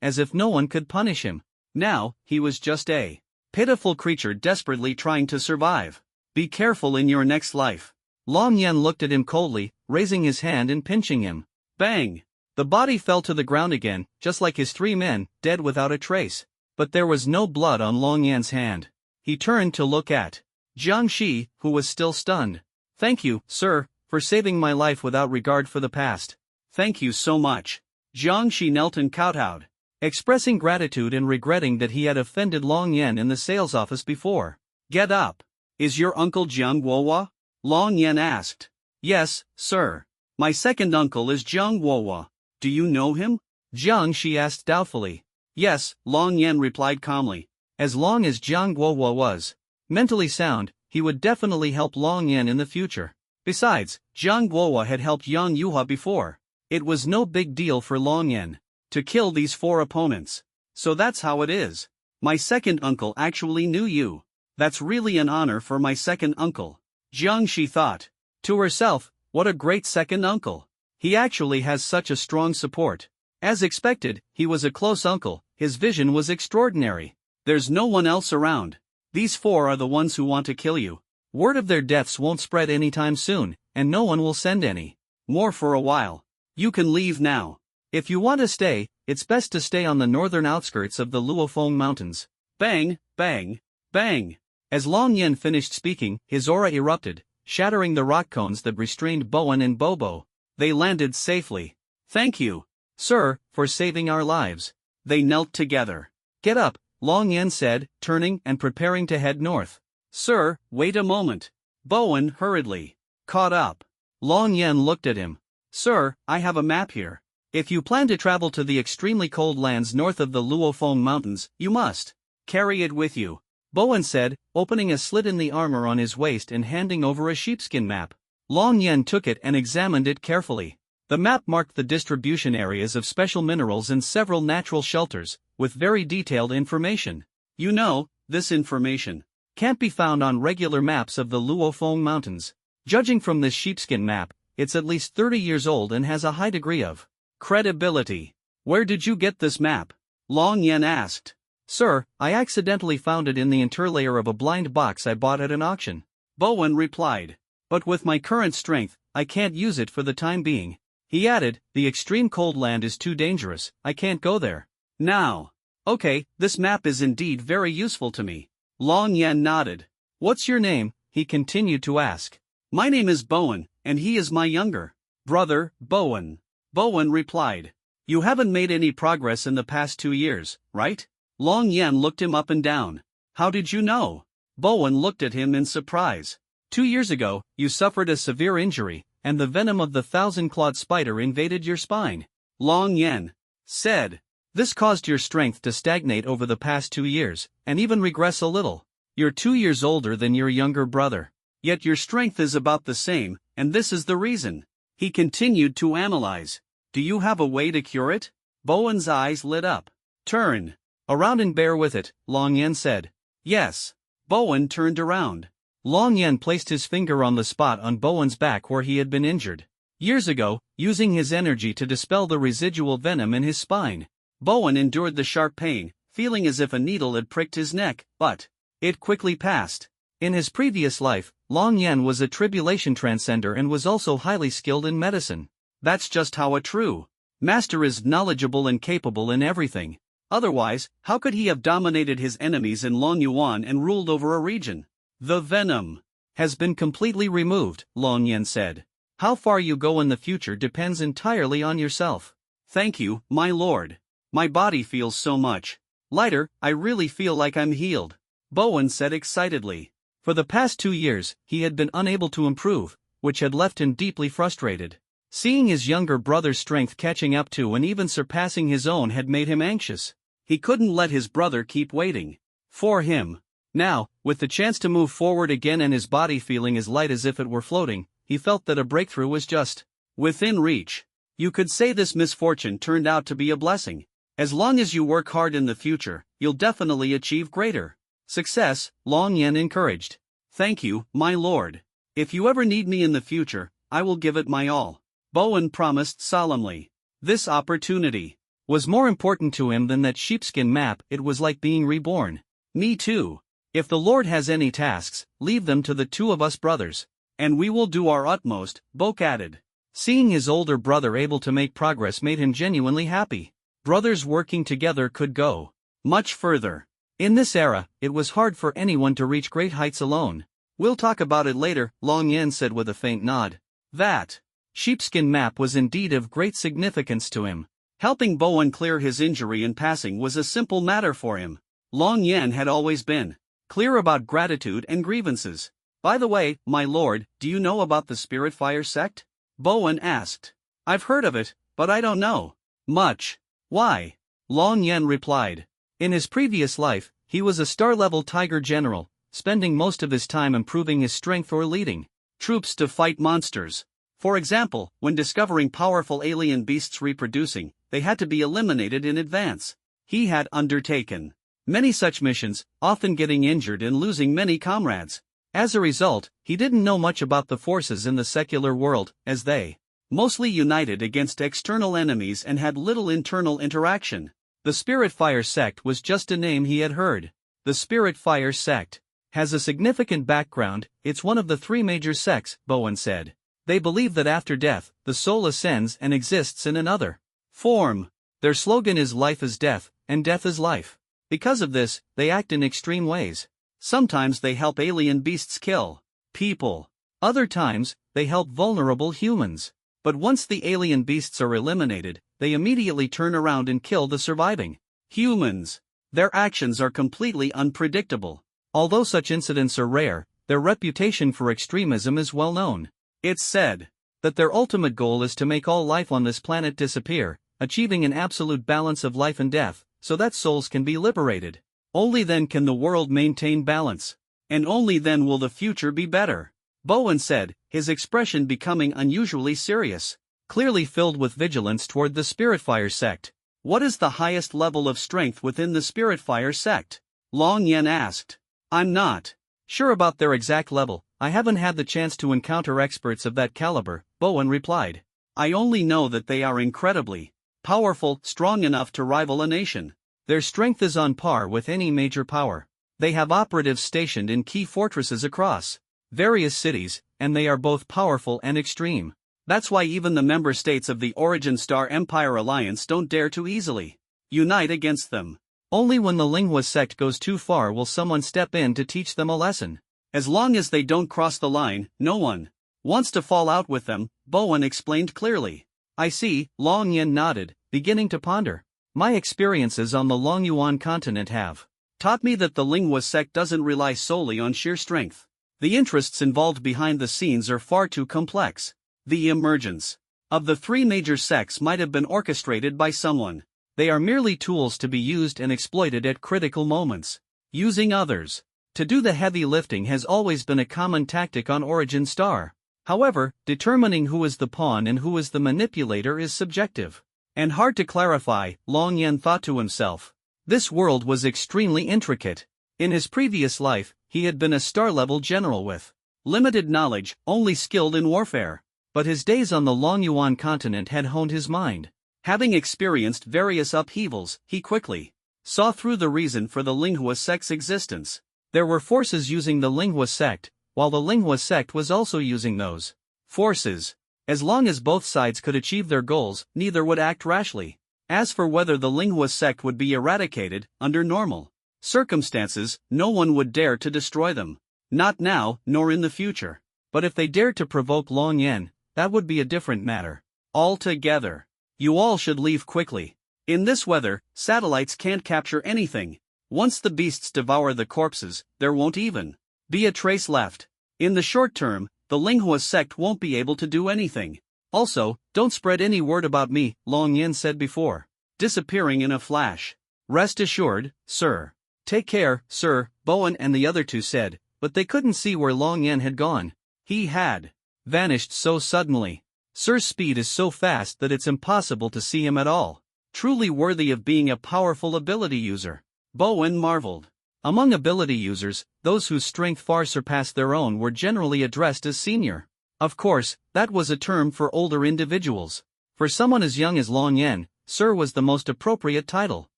as if no one could punish him. Now, he was just a pitiful creature desperately trying to survive. Be careful in your next life. Long Yen looked at him coldly, raising his hand and pinching him. Bang! The body fell to the ground again, just like his 3 men, dead without a trace. But there was no blood on Long Yen's hand. He turned to look at Jiang Shi, who was still stunned. Thank you, sir, for saving my life without regard for the past. Thank you so much. Jiang Shi knelt and kowtowed, expressing gratitude and regretting that he had offended Long Yen in the sales office before. Get up. Is your uncle Jiang Guohua? Long Yen asked. Yes, sir. My second uncle is Jiang Guohua. Do you know him? Jiang Shi asked doubtfully. Yes, Long Yen replied calmly. As long as Jiang Guohua was mentally sound, he would definitely help Long Yen in the future. Besides, Jiang Guohua had helped Yang Yuhua before. It was no big deal for Long Yen to kill these 4 opponents. So that's how it is. My second uncle actually knew you. That's really an honor for my second uncle. Jiang Shi thought to herself, what a great second uncle. He actually has such a strong support. As expected, he was a close uncle, his vision was extraordinary. There's no one else around. These 4 are the ones who want to kill you. Word of their deaths won't spread anytime soon, and no one will send any more for a while. You can leave now. If you want to stay, it's best to stay on the northern outskirts of the Luofeng Mountains. Bang, bang, bang. As Long Yen finished speaking, his aura erupted, shattering the rock cones that restrained Bowen and Bobo. They landed safely. Thank you, sir, for saving our lives. They knelt together. Get up, Long Yen said, turning and preparing to head north. Sir, wait a moment. Bowen hurriedly caught up. Long Yen looked at him. Sir, I have a map here. If you plan to travel to the extremely cold lands north of the Luofeng Mountains, you must carry it with you, Bowen said, opening a slit in the armor on his waist and handing over a sheepskin map. Long Yen took it and examined it carefully. The map marked the distribution areas of special minerals and several natural shelters, with very detailed information. You know, this information can't be found on regular maps of the Luofeng Mountains. Judging from this sheepskin map, it's at least 30 years old and has a high degree of credibility. Where did you get this map? Long Yen asked. Sir, I accidentally found it in the interlayer of a blind box I bought at an auction, Bowen replied. But with my current strength, I can't use it for the time being. He added, the extreme cold land is too dangerous, I can't go there now. Okay, this map is indeed very useful to me. Long Yen nodded. What's your name? He continued to ask. My name is Bowen, and he is my younger brother, Bowen. Bowen replied. You haven't made any progress in the past 2 years, right? Long Yan looked him up and down. How did you know? Bowen looked at him in surprise. 2 years ago, you suffered a severe injury, and the venom of the thousand-clawed spider invaded your spine. Long Yan said. This caused your strength to stagnate over the past 2 years, and even regress a little. You're 2 years older than your younger brother. Yet your strength is about the same, and this is the reason. He continued to analyze. Do you have a way to cure it? Bowen's eyes lit up. Turn around and bear with it, Long Yan said. Yes. Bowen turned around. Long Yan placed his finger on the spot on Bowen's back where he had been injured. Years ago, using his energy to dispel the residual venom in his spine. Bowen endured the sharp pain, feeling as if a needle had pricked his neck, but it quickly passed. In his previous life, Long Yan was a tribulation transcender and was also highly skilled in medicine. That's just how a true master is knowledgeable and capable in everything. Otherwise, how could he have dominated his enemies in Long Yuan and ruled over a region? The venom has been completely removed, Long Yan said. How far you go in the future depends entirely on yourself. Thank you, my lord. My body feels so much lighter, I really feel like I'm healed, Bowen said excitedly. For the past 2 years, he had been unable to improve, which had left him deeply frustrated. Seeing his younger brother's strength catching up to and even surpassing his own had made him anxious. He couldn't let his brother keep waiting for him. Now, with the chance to move forward again and his body feeling as light as if it were floating, he felt that a breakthrough was just within reach. You could say this misfortune turned out to be a blessing. As long as you work hard in the future, you'll definitely achieve greater success, Long Yan encouraged. Thank you, my lord. If you ever need me in the future, I will give it my all, Bowen promised solemnly. This opportunity was more important to him than that sheepskin map. It was like being reborn. Me too. If the Lord has any tasks, leave them to the two of us brothers. And we will do our utmost, Bok added. Seeing his older brother able to make progress made him genuinely happy. Brothers working together could go much further. In this era, it was hard for anyone to reach great heights alone. We'll talk about it later, Long Yan said with a faint nod. That sheepskin map was indeed of great significance to him. Helping Bowen clear his injury in passing was a simple matter for him. Long Yan had always been clear about gratitude and grievances. By the way, my lord, do you know about the Spirit Fire sect? Bowen asked. I've heard of it, but I don't know much. Why? Long Yan replied. In his previous life, he was a star-level tiger general, spending most of his time improving his strength or leading troops to fight monsters. For example, when discovering powerful alien beasts reproducing, they had to be eliminated in advance. He had undertaken many such missions, often getting injured and losing many comrades. As a result, he didn't know much about the forces in the secular world, as they mostly united against external enemies and had little internal interaction. The Spirit Fire sect was just a name he had heard. The Spirit Fire sect has a significant background. It's one of the 3 major sects, Bowen said. They believe that after death, the soul ascends and exists in another form. Their slogan is life is death, and death is life. Because of this, they act in extreme ways. Sometimes they help alien beasts kill people. Other times, they help vulnerable humans. But once the alien beasts are eliminated, they immediately turn around and kill the surviving humans. Their actions are completely unpredictable. Although such incidents are rare, their reputation for extremism is well known. It's said that their ultimate goal is to make all life on this planet disappear, achieving an absolute balance of life and death, so that souls can be liberated. Only then can the world maintain balance. And only then will the future be better, Bowen said, his expression becoming unusually serious, clearly filled with vigilance toward the Spirit Fire sect. What is the highest level of strength within the Spirit Fire sect? Long Yan asked. I'm not sure about their exact level. I haven't had the chance to encounter experts of that caliber, Bowen replied. I only know that they are incredibly powerful, strong enough to rival a nation. Their strength is on par with any major power. They have operatives stationed in key fortresses across various cities, and they are both powerful and extreme. That's why even the member states of the Origin Star Empire Alliance don't dare to easily unite against them. Only when the Lingua sect goes too far will someone step in to teach them a lesson. As long as they don't cross the line, no one wants to fall out with them, Bowen explained clearly. I see, Long Yan nodded, beginning to ponder. My experiences on the Longyuan continent have taught me that the Linghua sect doesn't rely solely on sheer strength. The interests involved behind the scenes are far too complex. The emergence of the three major sects might have been orchestrated by someone. They are merely tools to be used and exploited at critical moments. Using others to do the heavy lifting has always been a common tactic on Origin Star. However, determining who is the pawn and who is the manipulator is subjective and hard to clarify, Long Yen thought to himself. This world was extremely intricate. In his previous life, he had been a star-level general with limited knowledge, only skilled in warfare. But his days on the Longyuan continent had honed his mind. Having experienced various upheavals, he quickly saw through the reason for the Linghua sect's existence. There were forces using the Linghua sect, while the Linghua sect was also using those forces. As long as both sides could achieve their goals, neither would act rashly. As for whether the Linghua sect would be eradicated, under normal circumstances, no one would dare to destroy them. Not now, nor in the future. But if they dared to provoke Long Yen, that would be a different matter altogether. You all should leave quickly. In this weather, satellites can't capture anything. Once the beasts devour the corpses, there won't even be a trace left. In the short term, the Linghua sect won't be able to do anything. Also, don't spread any word about me, Long Yen said before, disappearing in a flash. Rest assured, sir. Take care, sir, Bowen and the other two said, but they couldn't see where Long Yen had gone. He had vanished so suddenly. Sir's speed is so fast that it's impossible to see him at all. Truly worthy of being a powerful ability user. Bowen marveled. Among ability users, those whose strength far surpassed their own were generally addressed as senior. Of course, that was a term for older individuals. For someone as young as Long Yen, Sir was the most appropriate title.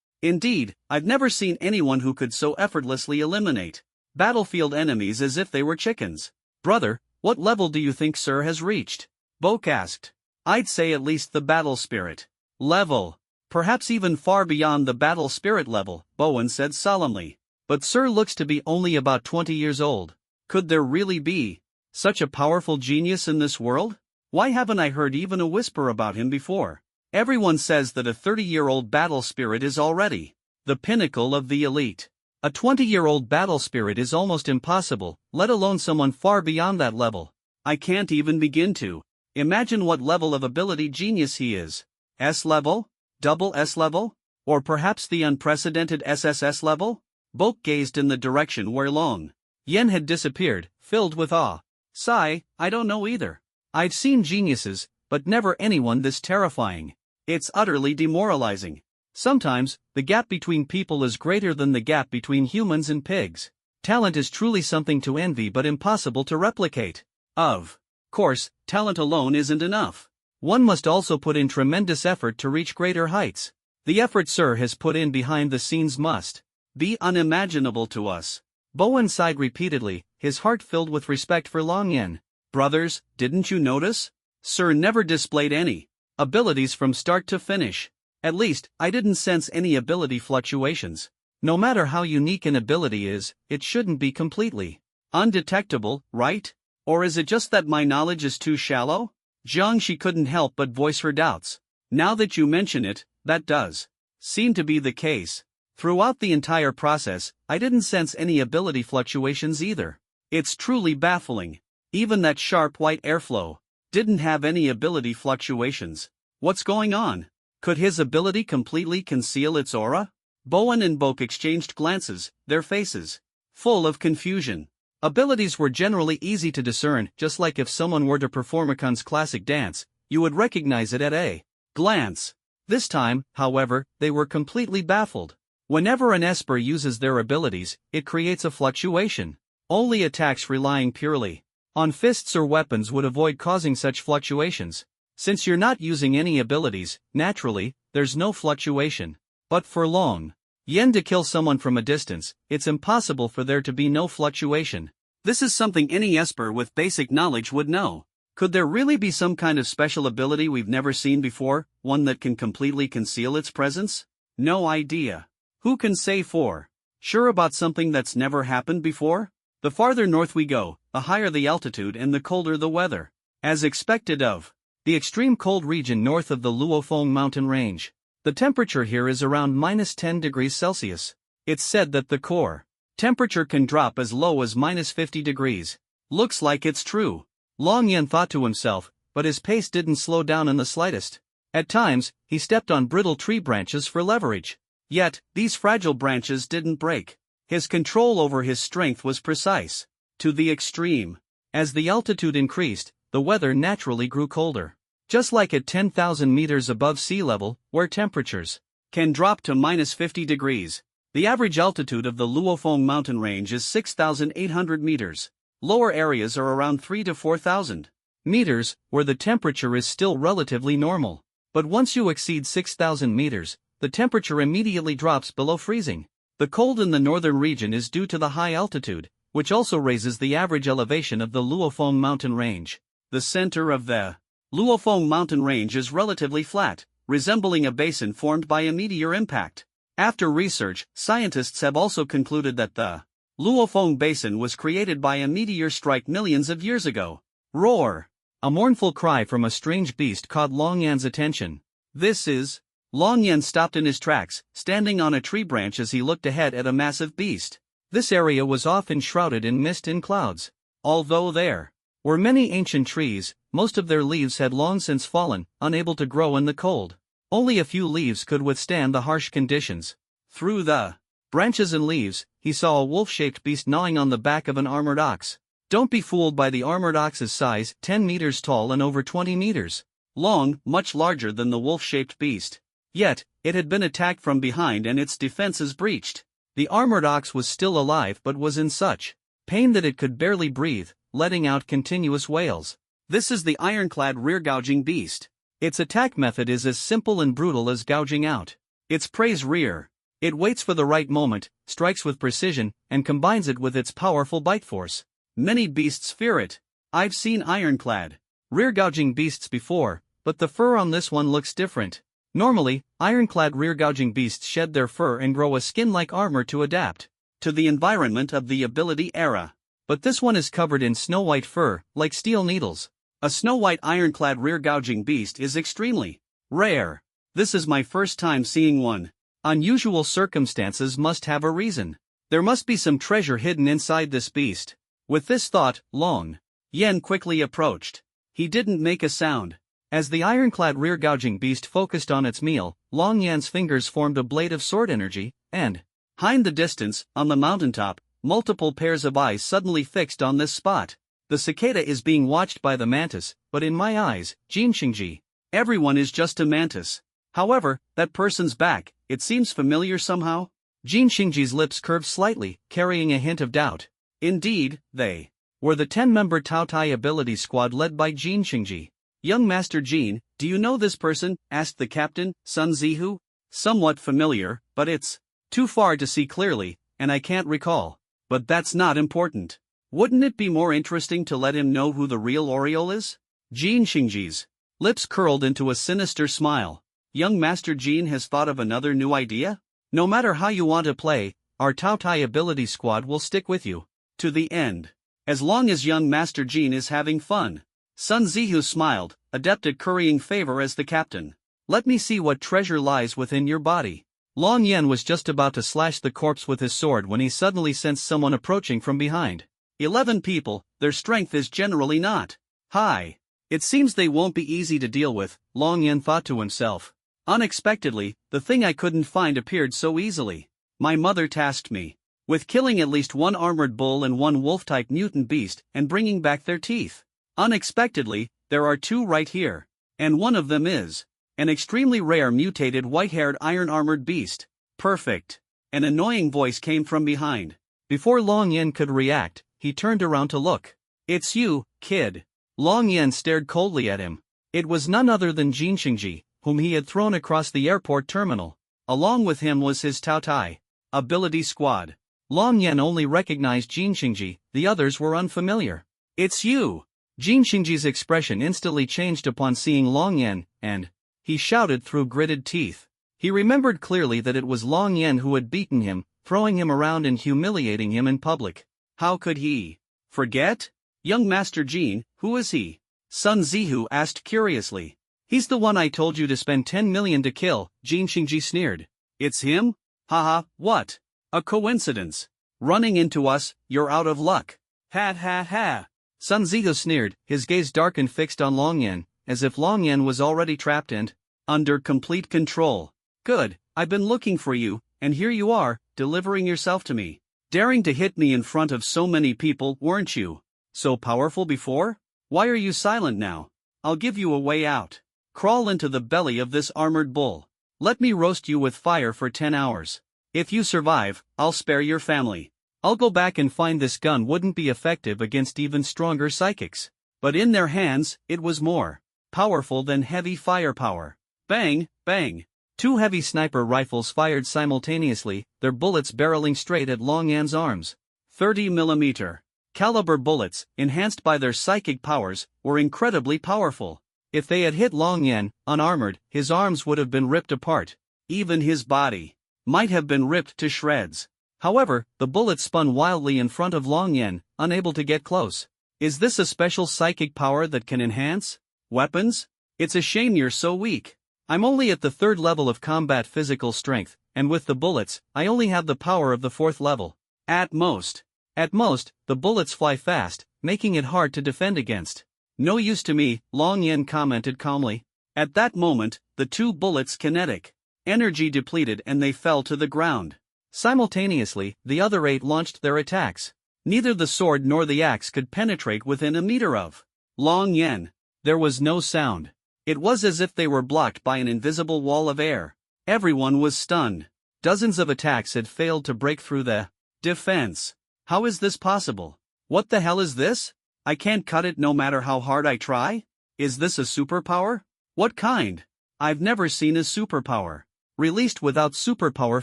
Indeed, I've never seen anyone who could so effortlessly eliminate battlefield enemies as if they were chickens. Brother, what level do you think Sir has reached? Boke asked. I'd say at least the battle spirit level. Perhaps even far beyond the battle spirit level, Bowen said solemnly. But Sir looks to be only about 20 years old. Could there really be such a powerful genius in this world? Why haven't I heard even a whisper about him before? Everyone says that a 30-year-old battle spirit is already the pinnacle of the elite. A 20-year-old battle spirit is almost impossible, let alone someone far beyond that level. I can't even begin to imagine what level of ability genius he is. S-level? Double S-level? Or perhaps the unprecedented SSS-level? Boke gazed in the direction where Long Yen had disappeared, filled with awe. Sigh, I don't know either. I've seen geniuses, but never anyone this terrifying. It's utterly demoralizing. Sometimes, the gap between people is greater than the gap between humans and pigs. Talent is truly something to envy but impossible to replicate. Of course, talent alone isn't enough. One must also put in tremendous effort to reach greater heights. The effort Sir has put in behind the scenes must be unimaginable to us. Bowen sighed repeatedly, his heart filled with respect for Long Yen. Brothers, didn't you notice? Sir never displayed any abilities from start to finish. At least, I didn't sense any ability fluctuations. No matter how unique an ability is, it shouldn't be completely undetectable, right? Or is it just that my knowledge is too shallow? Jiangxi couldn't help but voice her doubts. Now that you mention it, that does seem to be the case. Throughout the entire process, I didn't sense any ability fluctuations either. It's truly baffling. Even that sharp white airflow didn't have any ability fluctuations. What's going on? Could his ability completely conceal its aura? Bowen and Boke exchanged glances, their faces full of confusion. Abilities were generally easy to discern, just like if someone were to perform Akon's classic dance, you would recognize it at a glance. This time, however, they were completely baffled. Whenever an Esper uses their abilities, it creates a fluctuation. Only attacks relying purely on fists or weapons would avoid causing such fluctuations. Since you're not using any abilities, naturally, there's no fluctuation. But for Long Yen to kill someone from a distance, it's impossible for there to be no fluctuation. This is something any Esper with basic knowledge would know. Could there really be some kind of special ability we've never seen before, one that can completely conceal its presence? No idea. Who can say for sure about something that's never happened before? The farther north we go, the higher the altitude and the colder the weather. As expected of the extreme cold region north of the Luofeng mountain range, The temperature here is around minus 10 degrees Celsius. It's said that the core temperature can drop as low as minus 50 degrees. Looks like it's true. Long Yan thought to himself, but his pace didn't slow down in the slightest. At times, he stepped on brittle tree branches for leverage. Yet, these fragile branches didn't break. His control over his strength was precise, to the extreme. As the altitude increased, the weather naturally grew colder. Just like at 10,000 meters above sea level, where temperatures can drop to minus 50 degrees. The average altitude of the Luofeng mountain range is 6,800 meters. Lower areas are around 3 to 4,000 meters, where the temperature is still relatively normal. But once you exceed 6,000 meters, the temperature immediately drops below freezing. The cold in the northern region is due to the high altitude, which also raises the average elevation of the Luofeng mountain range. The center of the Luofeng mountain range is relatively flat, resembling a basin formed by a meteor impact. After research, scientists have also concluded that the Luofeng basin was created by a meteor strike millions of years ago. Roar! A mournful cry from a strange beast caught Long Yan's attention. This is... Long Yan stopped in his tracks, standing on a tree branch as he looked ahead at a massive beast. This area was often shrouded in mist and clouds. Although there were many ancient trees, most of their leaves had long since fallen, unable to grow in the cold. Only a few leaves could withstand the harsh conditions. Through the branches and leaves, he saw a wolf-shaped beast gnawing on the back of an armored ox. Don't be fooled by the armored ox's size, 10 meters tall and over 20 meters long, much larger than the wolf-shaped beast. Yet, it had been attacked from behind and its defenses breached. The armored ox was still alive but was in such pain that it could barely breathe, letting out continuous wails. This is the ironclad rear-gouging beast. Its attack method is as simple and brutal as gouging out its prey's rear. It waits for the right moment, strikes with precision, and combines it with its powerful bite force. Many beasts fear it. I've seen ironclad rear-gouging beasts before, but the fur on this one looks different. Normally, ironclad rear-gouging beasts shed their fur and grow a skin-like armor to adapt to the environment of the ability era. But this one is covered in snow-white fur, like steel needles. A snow-white ironclad rear-gouging beast is extremely rare. This is my first time seeing one. Unusual circumstances must have a reason. There must be some treasure hidden inside this beast. With this thought, Long Yan quickly approached. He didn't make a sound. As the ironclad rear-gouging beast focused on its meal, Long Yan's fingers formed a blade of sword energy, and, in the distance, on the mountaintop, multiple pairs of eyes suddenly fixed on this spot. The cicada is being watched by the mantis, but in my eyes, Jin Xingji, everyone is just a mantis. However, that person's back, it seems familiar somehow? Jin Xingji's lips curved slightly, carrying a hint of doubt. Indeed, they were the 10-member Tao Tai ability squad led by Jin Xingji. Young Master Jin, do you know this person? Asked the captain, Sun Zihu. Somewhat familiar, but it's too far to see clearly, and I can't recall. But that's not important. Wouldn't it be more interesting to let him know who the real Oriole is? Jin Xingji's lips curled into a sinister smile. Young Master Jin has thought of another new idea? No matter how you want to play, our Tao Tai ability squad will stick with you to the end. As long as young Master Jin is having fun. Sun Zihu smiled, adept at currying favor as the captain. Let me see what treasure lies within your body. Long Yan was just about to slash the corpse with his sword when he suddenly sensed someone approaching from behind. 11 people, their strength is generally not high. It seems they won't be easy to deal with, Long Yan thought to himself. Unexpectedly, the thing I couldn't find appeared so easily. My mother tasked me with killing at least one armored bull and one wolf-type mutant beast and bringing back their teeth. Unexpectedly, there are two right here. And one of them is an extremely rare mutated white-haired iron-armored beast. Perfect. An annoying voice came from behind. Before Long Yan could react, he turned around to look. It's you, kid. Long Yan stared coldly at him. It was none other than Jin Xingji, whom he had thrown across the airport terminal. Along with him was his Tao Tai ability squad. Long Yan only recognized Jin Xingji, the others were unfamiliar. It's you! Jin Xingji's expression instantly changed upon seeing Long Yan, and he shouted through gritted teeth. He remembered clearly that it was Long Yan who had beaten him, throwing him around and humiliating him in public. How could he forget? Young Master Jin, who is he? Sun Zihu asked curiously. He's the one I told you to spend 10 million to kill, Jin Xingji sneered. It's him? Haha, what? A coincidence. Running into us, you're out of luck. Ha ha ha. Sun Zihu sneered, his gaze dark and fixed on Long Yan, as if Long Yan was already trapped and under complete control. Good, I've been looking for you, and here you are, delivering yourself to me. Daring to hit me in front of so many people, weren't you? So powerful before? Why are you silent now? I'll give you a way out. Crawl into the belly of this armored bull. Let me roast you with fire for 10 hours. If you survive, I'll spare your family. I'll go back and find this gun wouldn't be effective against even stronger psychics. But in their hands, it was more powerful than heavy firepower. Bang, bang. 2 heavy sniper rifles fired simultaneously, their bullets barreling straight at Long Yan's arms. 30mm caliber bullets, enhanced by their psychic powers, were incredibly powerful. If they had hit Long Yan, unarmored, his arms would have been ripped apart. Even his body might have been ripped to shreds. However, the bullets spun wildly in front of Long Yan, unable to get close. Is this a special psychic power that can enhance weapons? It's a shame you're so weak. I'm only at the 3rd level of combat physical strength, and with the bullets, I only have the power of the 4th level. At most, the bullets fly fast, making it hard to defend against. No use to me, Long Yan commented calmly. At that moment, the 2 bullets' kinetic energy depleted and they fell to the ground. Simultaneously, the other 8 launched their attacks. Neither the sword nor the axe could penetrate within a meter of Long Yan. There was no sound. It was as if they were blocked by an invisible wall of air. Everyone was stunned. Dozens of attacks had failed to break through the defense. How is this possible? What the hell is this? I can't cut it no matter how hard I try? Is this a superpower? What kind? I've never seen a superpower released without superpower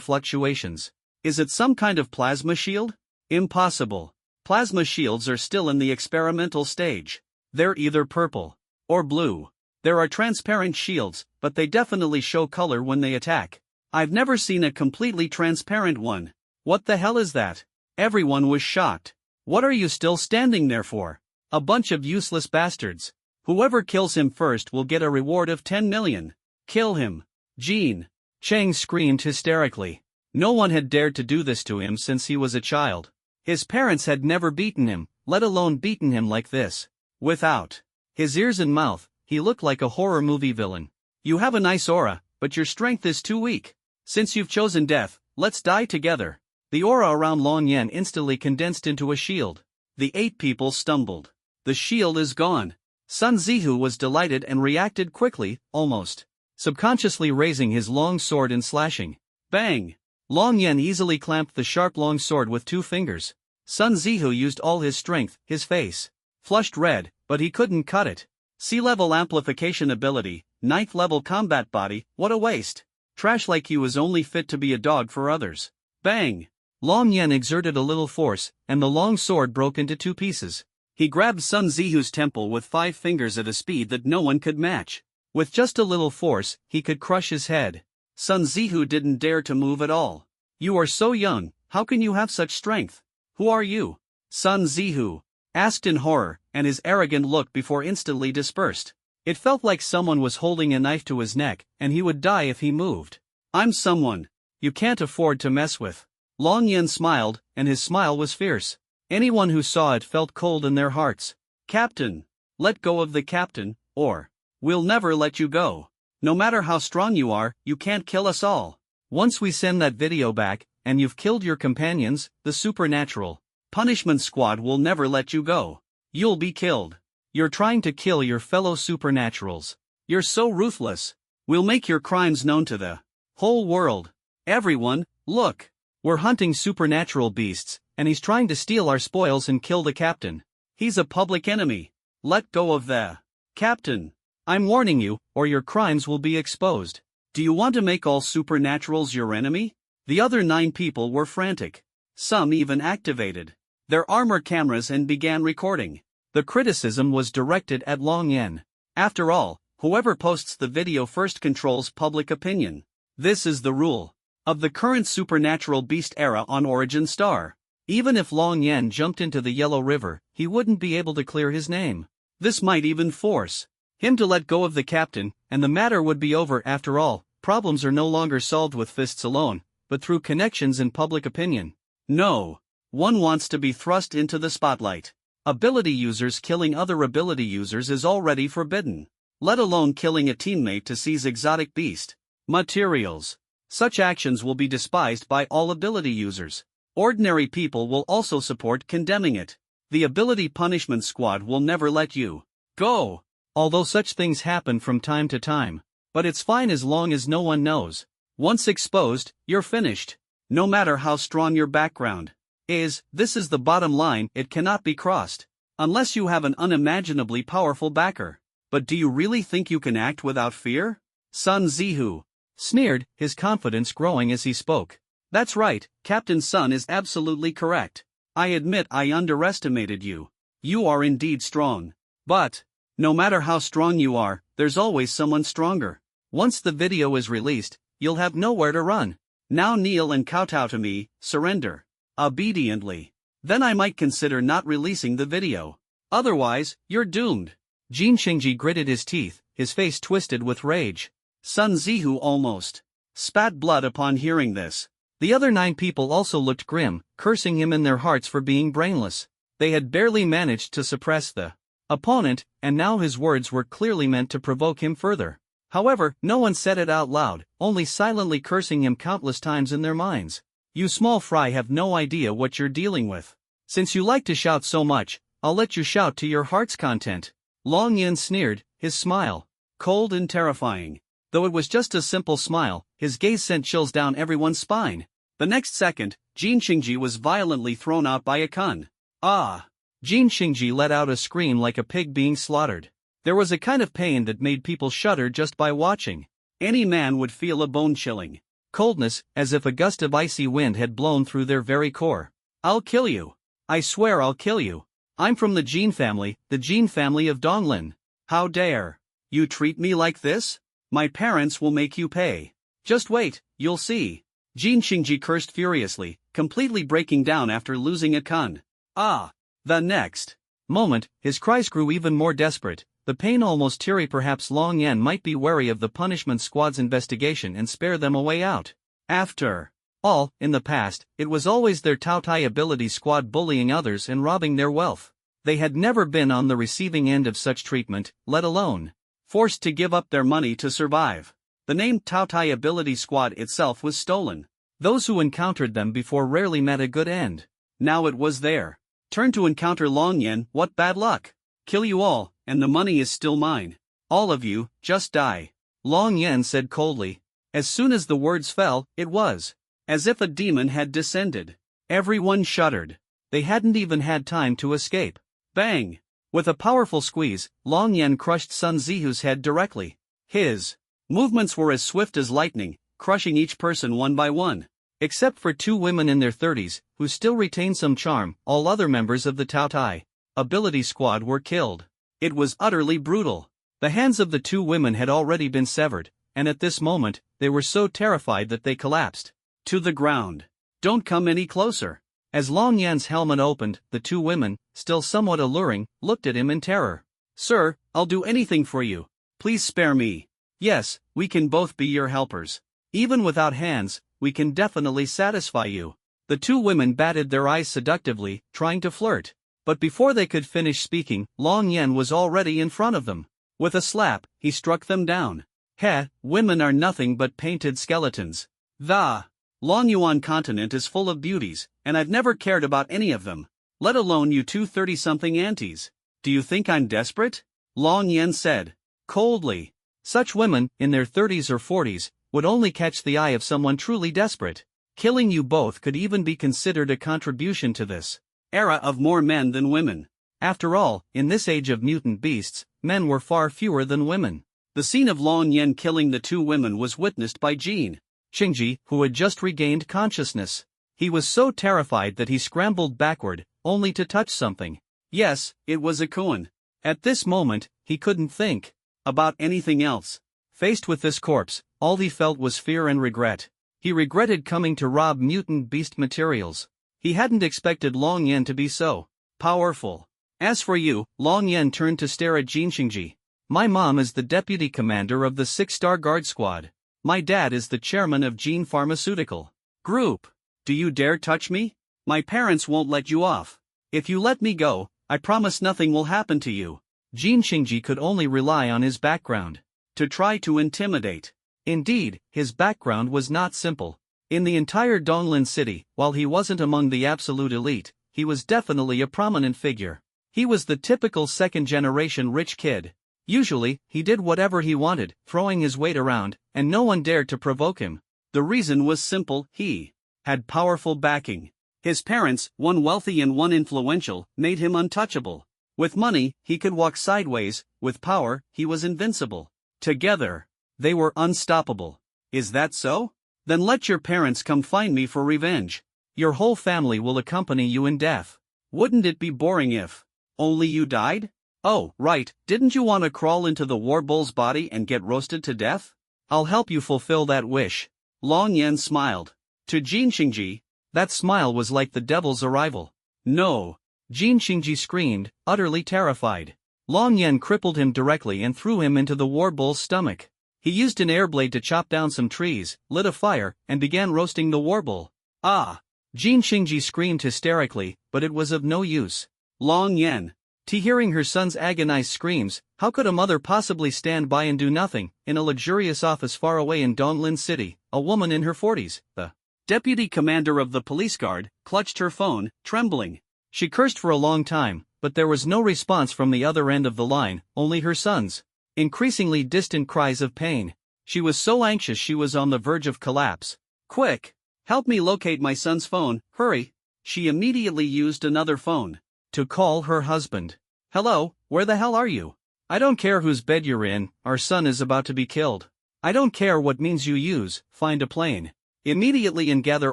fluctuations. Is it some kind of plasma shield? Impossible. Plasma shields are still in the experimental stage. They're either purple or blue. There are transparent shields, but they definitely show color when they attack. I've never seen a completely transparent one. What the hell is that? Everyone was shocked. What are you still standing there for? A bunch of useless bastards. Whoever kills him first will get a reward of 10 million. Kill him. Jean. Chang screamed hysterically. No one had dared to do this to him since he was a child. His parents had never beaten him, let alone beaten him like this. Without his ears and mouth, he looked like a horror movie villain. You have a nice aura, but your strength is too weak. Since you've chosen death, let's die together. The aura around Long Yan instantly condensed into a shield. The 8 people stumbled. The shield is gone. Sun Zihu was delighted and reacted quickly, almost subconsciously raising his long sword and slashing. Bang! Long Yan easily clamped the sharp long sword with 2 fingers. Sun Zihu used all his strength, his face flushed red, but he couldn't cut it. C-level amplification ability, 9th level combat body, what a waste. Trash like you is only fit to be a dog for others. Bang! Long Yan exerted a little force, and the long sword broke into 2 pieces. He grabbed Sun Zihu's temple with 5 fingers at a speed that no one could match. With just a little force, he could crush his head. Sun Zihu didn't dare to move at all. You are so young, how can you have such strength? Who are you? Sun Zihu asked in horror, and his arrogant look before instantly dispersed. It felt like someone was holding a knife to his neck, and he would die if he moved. I'm someone you can't afford to mess with. Long Yan smiled, and his smile was fierce. Anyone who saw it felt cold in their hearts. Captain, let go of the captain, or we'll never let you go. No matter how strong you are, you can't kill us all. Once we send that video back, and you've killed your companions, the supernatural punishment squad will never let you go. You'll be killed. You're trying to kill your fellow supernaturals. You're so ruthless. We'll make your crimes known to the whole world. Everyone, look. We're hunting supernatural beasts, and he's trying to steal our spoils and kill the captain. He's a public enemy. Let go of the captain. I'm warning you, or your crimes will be exposed. Do you want to make all supernaturals your enemy? The other 9 people were frantic. Some even activated their armor cameras and began recording. The criticism was directed at Long Yan. After all, whoever posts the video first controls public opinion. This is the rule of the current supernatural beast era on Origin Star. Even if Long Yan jumped into the Yellow River, he wouldn't be able to clear his name. This might even force him to let go of the captain, and the matter would be over. After all, problems are no longer solved with fists alone, but through connections and public opinion. No. One wants to be thrust into the spotlight. Ability users killing other ability users is already forbidden. Let alone killing a teammate to seize exotic beast materials. Such actions will be despised by all ability users. Ordinary people will also support condemning it. The ability punishment squad will never let you go. Although such things happen from time to time. But it's fine as long as no one knows. Once exposed, you're finished. No matter how strong your background is, this is the bottom line, it cannot be crossed. Unless you have an unimaginably powerful backer. But do you really think you can act without fear? Sun Zihu sneered, his confidence growing as he spoke. That's right, Captain Sun is absolutely correct. I admit I underestimated you. You are indeed strong. But, no matter how strong you are, there's always someone stronger. Once the video is released, you'll have nowhere to run. Now kneel and kowtow to me, surrender. Obediently. Then I might consider not releasing the video. Otherwise, you're doomed. Jin Xingji gritted his teeth, his face twisted with rage. Sun Zihu almost spat blood upon hearing this. The other 9 people also looked grim, cursing him in their hearts for being brainless. They had barely managed to suppress the opponent, and now his words were clearly meant to provoke him further. However, no one said it out loud, only silently cursing him countless times in their minds. You small fry have no idea what you're dealing with. Since you like to shout so much, I'll let you shout to your heart's content. Long Yin sneered, his smile cold and terrifying. Though it was just a simple smile, his gaze sent chills down everyone's spine. The next second, Jin Xingji was violently thrown out by a kun. Ah! Jin Xingji let out a scream like a pig being slaughtered. There was a kind of pain that made people shudder just by watching. Any man would feel a bone-chilling coldness, as if a gust of icy wind had blown through their very core. I'll kill you. I swear I'll kill you. I'm from the Jin family of Donglin. How dare you treat me like this? My parents will make you pay. Just wait, you'll see. Jin Xingji cursed furiously, completely breaking down after losing a kun. Ah! The next moment, his cries grew even more desperate, the pain almost teary. Perhaps Long Yan might be wary of the punishment squad's investigation and spare them a way out. After all, in the past, it was always their Taotai ability squad bullying others and robbing their wealth. They had never been on the receiving end of such treatment, let alone forced to give up their money to survive. The name Taotai ability squad itself was stolen. Those who encountered them before rarely met a good end. Now it was their turn to encounter Long Yan. What bad luck! Kill you all, and the money is still mine. All of you, just die. Long Yan said coldly. As soon as the words fell, it was as if a demon had descended. Everyone shuddered. They hadn't even had time to escape. Bang! With a powerful squeeze, Long Yan crushed Sun Zihu's head directly. His movements were as swift as lightning, crushing each person one by one. Except for 2 women in their 30s, who still retained some charm, all other members of the Taotai ability squad were killed. It was utterly brutal. The hands of the 2 women had already been severed, and at this moment, they were so terrified that they collapsed to the ground. Don't come any closer. As Long Yan's helmet opened, the 2 women, still somewhat alluring, looked at him in terror. Sir, I'll do anything for you. Please spare me. Yes, we can both be your helpers. Even without hands, we can definitely satisfy you. The 2 women batted their eyes seductively, trying to flirt. But before they could finish speaking, Long Yan was already in front of them. With a slap, he struck them down. Heh, women are nothing but painted skeletons. The Long Yuan continent is full of beauties, and I've never cared about any of them. Let alone you 2 30-something aunties. Do you think I'm desperate? Long Yan said coldly. Such women, in their 30s or 40s, would only catch the eye of someone truly desperate. Killing you both could even be considered a contribution to this era of more men than women. After all, in this age of mutant beasts, men were far fewer than women. The scene of Long Yan killing the 2 women was witnessed by Jin Xingji, who had just regained consciousness. He was so terrified that he scrambled backward, only to touch something. Yes, it was a koan. At this moment, he couldn't think about anything else. Faced with this corpse, all he felt was fear and regret. He regretted coming to rob mutant beast materials. He hadn't expected Long Yan to be so powerful. As for you, Long Yan turned to stare at Jin Xingji. My mom is the deputy commander of the 6-star guard squad. My dad is the chairman of Gene Pharmaceutical Group. Do you dare touch me? My parents won't let you off. If you let me go, I promise nothing will happen to you. Jin Xingji could only rely on his background to try to intimidate. Indeed, his background was not simple. In the entire Donglin city, while he wasn't among the absolute elite, he was definitely a prominent figure. He was the typical second-generation rich kid. Usually, he did whatever he wanted, throwing his weight around, and no one dared to provoke him. The reason was simple: he had powerful backing. His parents, one wealthy and one influential, made him untouchable. With money, he could walk sideways; with power, he was invincible. Together, they were unstoppable. Is that so? Then let your parents come find me for revenge. Your whole family will accompany you in death. Wouldn't it be boring if only you died? Oh, right, didn't you want to crawl into the war bull's body and get roasted to death? I'll help you fulfill that wish. Long Yan smiled. To Jin Xingji, that smile was like the devil's arrival. No! Jin Xingji screamed, utterly terrified. Long Yan crippled him directly and threw him into the war bull's stomach. He used an air blade to chop down some trees, lit a fire, and began roasting the war bull. Ah! Jin Xingji screamed hysterically, but it was of no use. Long Yan. To hearing her son's agonized screams, how could a mother possibly stand by and do nothing? In a luxurious office far away in Donglin City, a woman in her 40s, the deputy commander of the police guard, clutched her phone, trembling. She cursed for a long time, but there was no response from the other end of the line, only her son's increasingly distant cries of pain. She was so anxious she was on the verge of collapse. Quick! Help me locate my son's phone, hurry! She immediately used another phone to call her husband. Hello, where the hell are you? I don't care whose bed you're in, our son is about to be killed. I don't care what means you use, find a plane immediately and gather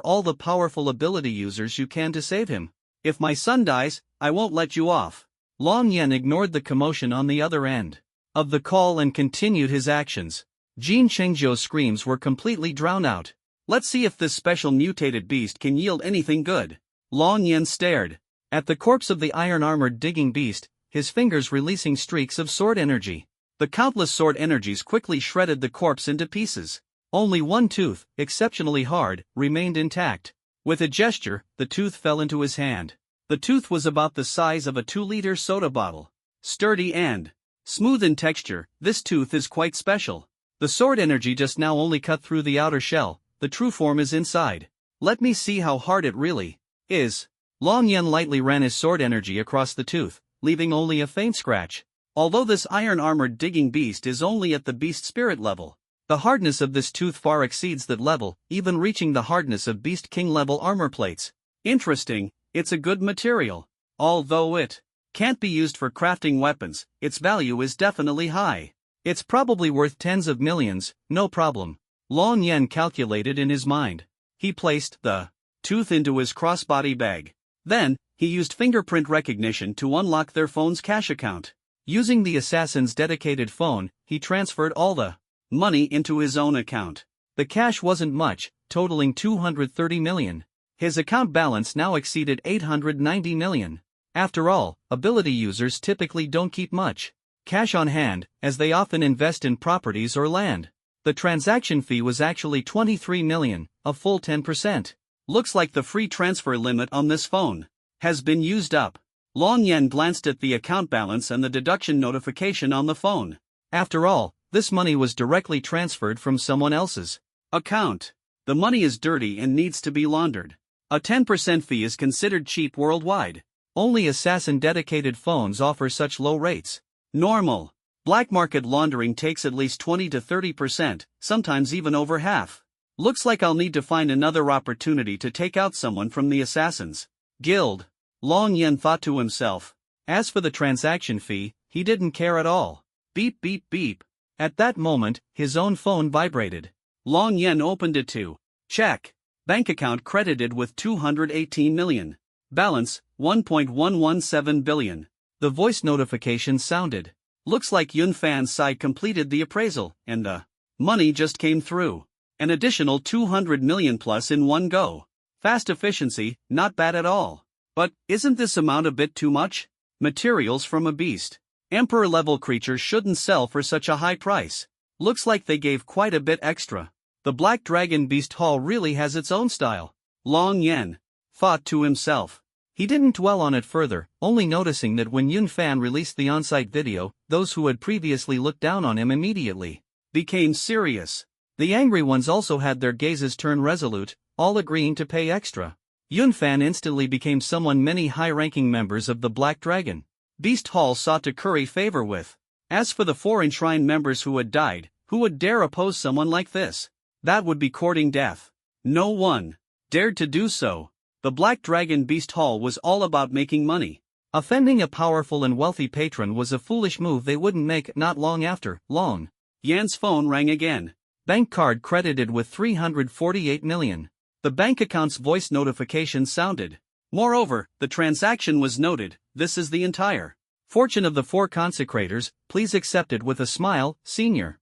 all the powerful ability users you can to save him. If my son dies, I won't let you off. Long Yan ignored the commotion on the other end of the call and continued his actions. Jin Chengzhou's screams were completely drowned out. Let's see if this special mutated beast can yield anything good. Long Yan stared at the corpse of the iron-armored digging beast, his fingers releasing streaks of sword energy. The countless sword energies quickly shredded the corpse into pieces. Only one tooth, exceptionally hard, remained intact. With a gesture, the tooth fell into his hand. The tooth was about the size of a 2-liter soda bottle. Sturdy and smooth in texture, this tooth is quite special. The sword energy just now only cut through the outer shell, the true form is inside. Let me see how hard it really is. Long Yan lightly ran his sword energy across the tooth, leaving only a faint scratch. Although this iron-armored digging beast is only at the beast spirit level, the hardness of this tooth far exceeds that level, even reaching the hardness of Beast King level armor plates. Interesting, it's a good material. Although it can't be used for crafting weapons, its value is definitely high. It's probably worth tens of millions, no problem. Long Yan calculated in his mind. He placed the tooth into his crossbody bag. Then, he used fingerprint recognition to unlock their phone's cash account. Using the assassin's dedicated phone, he transferred all the money into his own account. The cash wasn't much, totaling 230 million. His account balance now exceeded 890 million. After all, ability users typically don't keep much cash on hand, as they often invest in properties or land. The transaction fee was actually 23 million, a full 10%. Looks like the free transfer limit on this phone has been used up. Long Yan glanced at the account balance and the deduction notification on the phone. After all, this money was directly transferred from someone else's account. The money is dirty and needs to be laundered. A 10% fee is considered cheap worldwide. Only assassin-dedicated phones offer such low rates. Normal black market laundering takes at least 20 to 30%, sometimes even over half. Looks like I'll need to find another opportunity to take out someone from the Assassins Guild. Long Yan thought to himself. As for the transaction fee, he didn't care at all. Beep beep beep. At that moment, his own phone vibrated. Long Yan opened it to check. Bank account credited with 218 million. Balance, 1.117 billion. The voice notification sounded. Looks like Yun Fan's side completed the appraisal, and the money just came through. An additional 200 million plus in one go. Fast efficiency, not bad at all. But, isn't this amount a bit too much? Materials from a beast. Emperor-level creatures shouldn't sell for such a high price. Looks like they gave quite a bit extra. The Black Dragon Beast Hall really has its own style. Long Yan thought to himself. He didn't dwell on it further, only noticing that when Yun Fan released the on-site video, those who had previously looked down on him immediately became serious. The angry ones also had their gazes turn resolute, all agreeing to pay extra. Yun Fan instantly became someone many high-ranking members of the Black Dragon Beast Hall sought to curry favor with. As for the 4 enshrined members who had died, who would dare oppose someone like this? That would be courting death. No one dared to do so. The Black Dragon Beast Hall was all about making money. Offending a powerful and wealthy patron was a foolish move they wouldn't make. Not long after, Long Yan's phone rang again. Bank card credited with 348 million. The bank account's voice notification sounded. Moreover, the transaction was noted. This is the entire fortune of the 4 consecrators, please accept it with a smile, senior.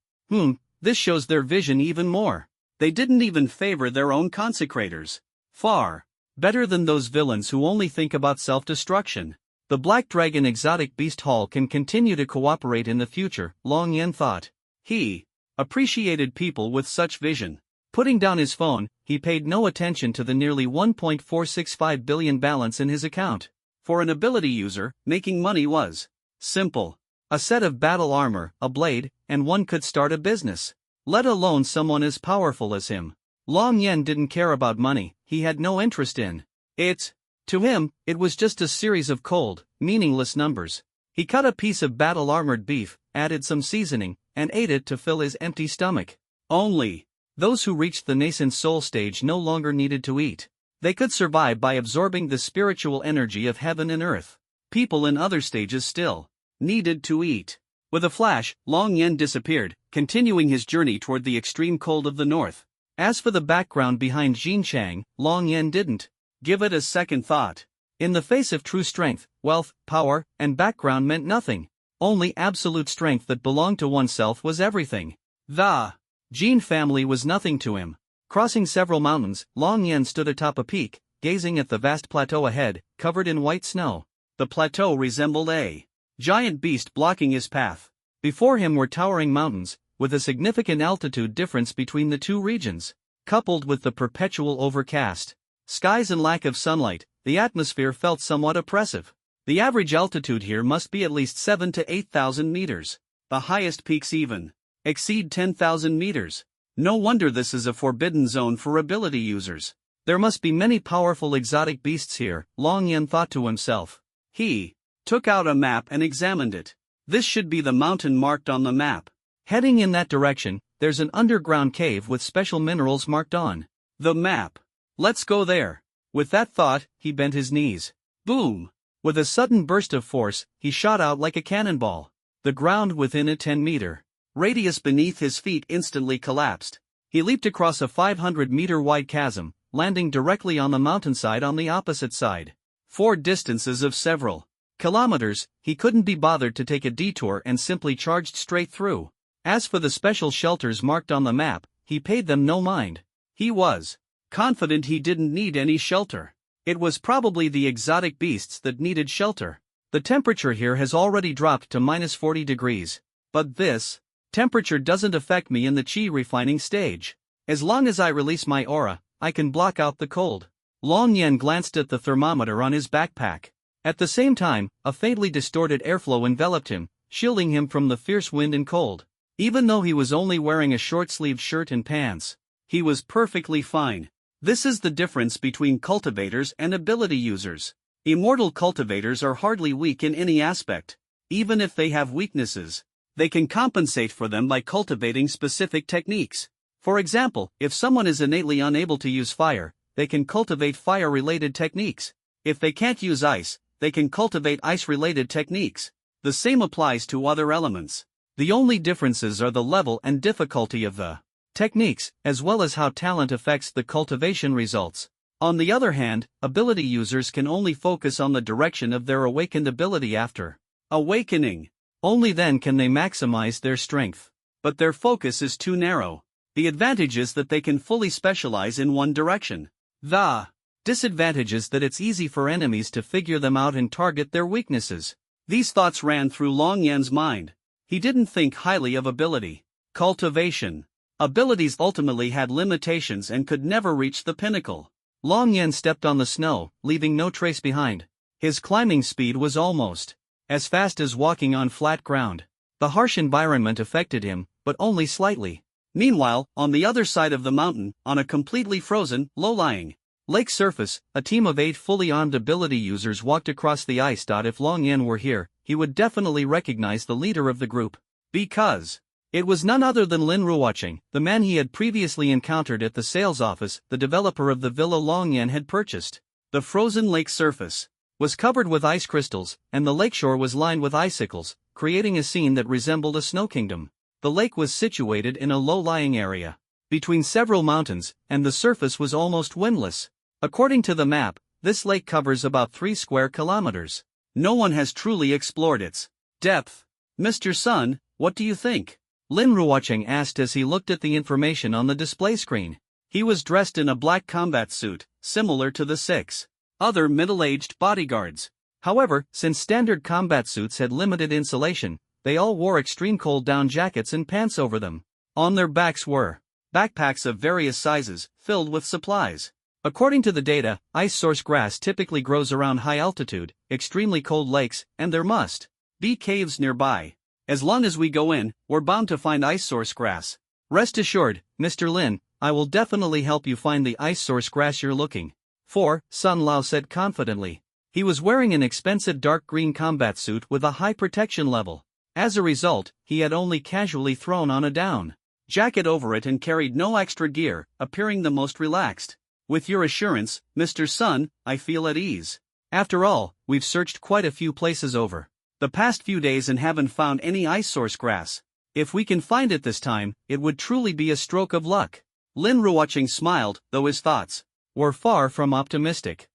This shows their vision even more. They didn't even favor their own consecrators. Far better than those villains who only think about self-destruction. The Black Dragon Exotic Beast Hall can continue to cooperate in the future, Long Yan thought. He appreciated people with such vision. Putting down his phone, he paid no attention to the nearly 1.465 billion balance in his account. For an ability user, making money was simple. A set of battle armor, a blade, and one could start a business. Let alone someone as powerful as him. Long Yan didn't care about money, he had no interest in it. To him, it was just a series of cold, meaningless numbers. He cut a piece of battle-armored beef, added some seasoning, and ate it to fill his empty stomach. Only those who reached the nascent soul stage no longer needed to eat. They could survive by absorbing the spiritual energy of heaven and earth. People in other stages still needed to eat. With a flash, Long Yan disappeared, continuing his journey toward the extreme cold of the north. As for the background behind Jin Chang, Long Yan didn't give it a second thought. In the face of true strength, wealth, power, and background meant nothing. Only absolute strength that belonged to oneself was everything. The Jin family was nothing to him. Crossing several mountains, Long Yan stood atop a peak, gazing at the vast plateau ahead, covered in white snow. The plateau resembled a giant beast blocking his path. Before him were towering mountains, with a significant altitude difference between the two regions. Coupled with the perpetual overcast skies and lack of sunlight, the atmosphere felt somewhat oppressive. The average altitude here must be at least 7,000 to 8,000 meters. The highest peaks even exceed 10,000 meters. No wonder this is a forbidden zone for ability users. There must be many powerful exotic beasts here, Long Yan thought to himself. He took out a map and examined it. This should be the mountain marked on the map. Heading in that direction, there's an underground cave with special minerals marked on the map. Let's go there. With that thought, he bent his knees. Boom! With a sudden burst of force, he shot out like a cannonball. The ground within a 10-meter radius beneath his feet instantly collapsed. He leaped across a 500-meter-wide chasm, landing directly on the mountainside on the opposite side. For distances of several kilometers, he couldn't be bothered to take a detour and simply charged straight through. As for the special shelters marked on the map, he paid them no mind. He was confident he didn't need any shelter. It was probably the exotic beasts that needed shelter. The temperature here has already dropped to minus 40 degrees. But this temperature doesn't affect me in the chi refining stage. As long as I release my aura, I can block out the cold. Long Yan glanced at the thermometer on his backpack. At the same time, a faintly distorted airflow enveloped him, shielding him from the fierce wind and cold. Even though he was only wearing a short-sleeved shirt and pants, he was perfectly fine. This is the difference between cultivators and ability users. Immortal cultivators are hardly weak in any aspect. Even if they have weaknesses, they can compensate for them by cultivating specific techniques. For example, if someone is innately unable to use fire, they can cultivate fire-related techniques. If they can't use ice, they can cultivate ice-related techniques. The same applies to other elements. The only differences are the level and difficulty of the techniques, as well as how talent affects the cultivation results. On the other hand, ability users can only focus on the direction of their awakened ability after awakening. Only then can they maximize their strength. But their focus is too narrow. The advantage is that they can fully specialize in one direction. The disadvantage is that it's easy for enemies to figure them out and target their weaknesses. These thoughts ran through Long Yan's mind. He didn't think highly of ability. Cultivation. Abilities ultimately had limitations and could never reach the pinnacle. Long Yan stepped on the snow, leaving no trace behind. His climbing speed was almost as fast as walking on flat ground. The harsh environment affected him, but only slightly. Meanwhile, on the other side of the mountain, on a completely frozen, low-lying lake surface, a team of 8 fully armed ability users walked across the ice. If Long Yan were here, he would definitely recognize the leader of the group. Because it was none other than Lin Ruoqing, the man he had previously encountered at the sales office, the developer of the villa Long Yan had purchased. The frozen lake surface was covered with ice crystals, and the lakeshore was lined with icicles, creating a scene that resembled a snow kingdom. The lake was situated in a low-lying area between several mountains, and the surface was almost windless. According to the map, this lake covers about 3 square kilometers. No one has truly explored its depth. Mr. Sun, what do you think? Lin Ruoqing asked as he looked at the information on the display screen. He was dressed in a black combat suit, similar to the 6 other middle-aged bodyguards. However, since standard combat suits had limited insulation, they all wore extreme cold down jackets and pants over them. On their backs were backpacks of various sizes, filled with supplies. According to the data, ice source grass typically grows around high altitude, extremely cold lakes, and there must be caves nearby. As long as we go in, we're bound to find ice source grass. Rest assured, Mr. Lin, I will definitely help you find the ice source grass you're looking for, Sun Lao said confidently. He was wearing an expensive dark green combat suit with a high protection level. As a result, he had only casually thrown on a down jacket over it and carried no extra gear, appearing the most relaxed. With your assurance, Mr. Sun, I feel at ease. After all, we've searched quite a few places over the past few days and haven't found any ice source grass. If we can find it this time, it would truly be a stroke of luck. Lin Ruoqing smiled, though his thoughts were far from optimistic.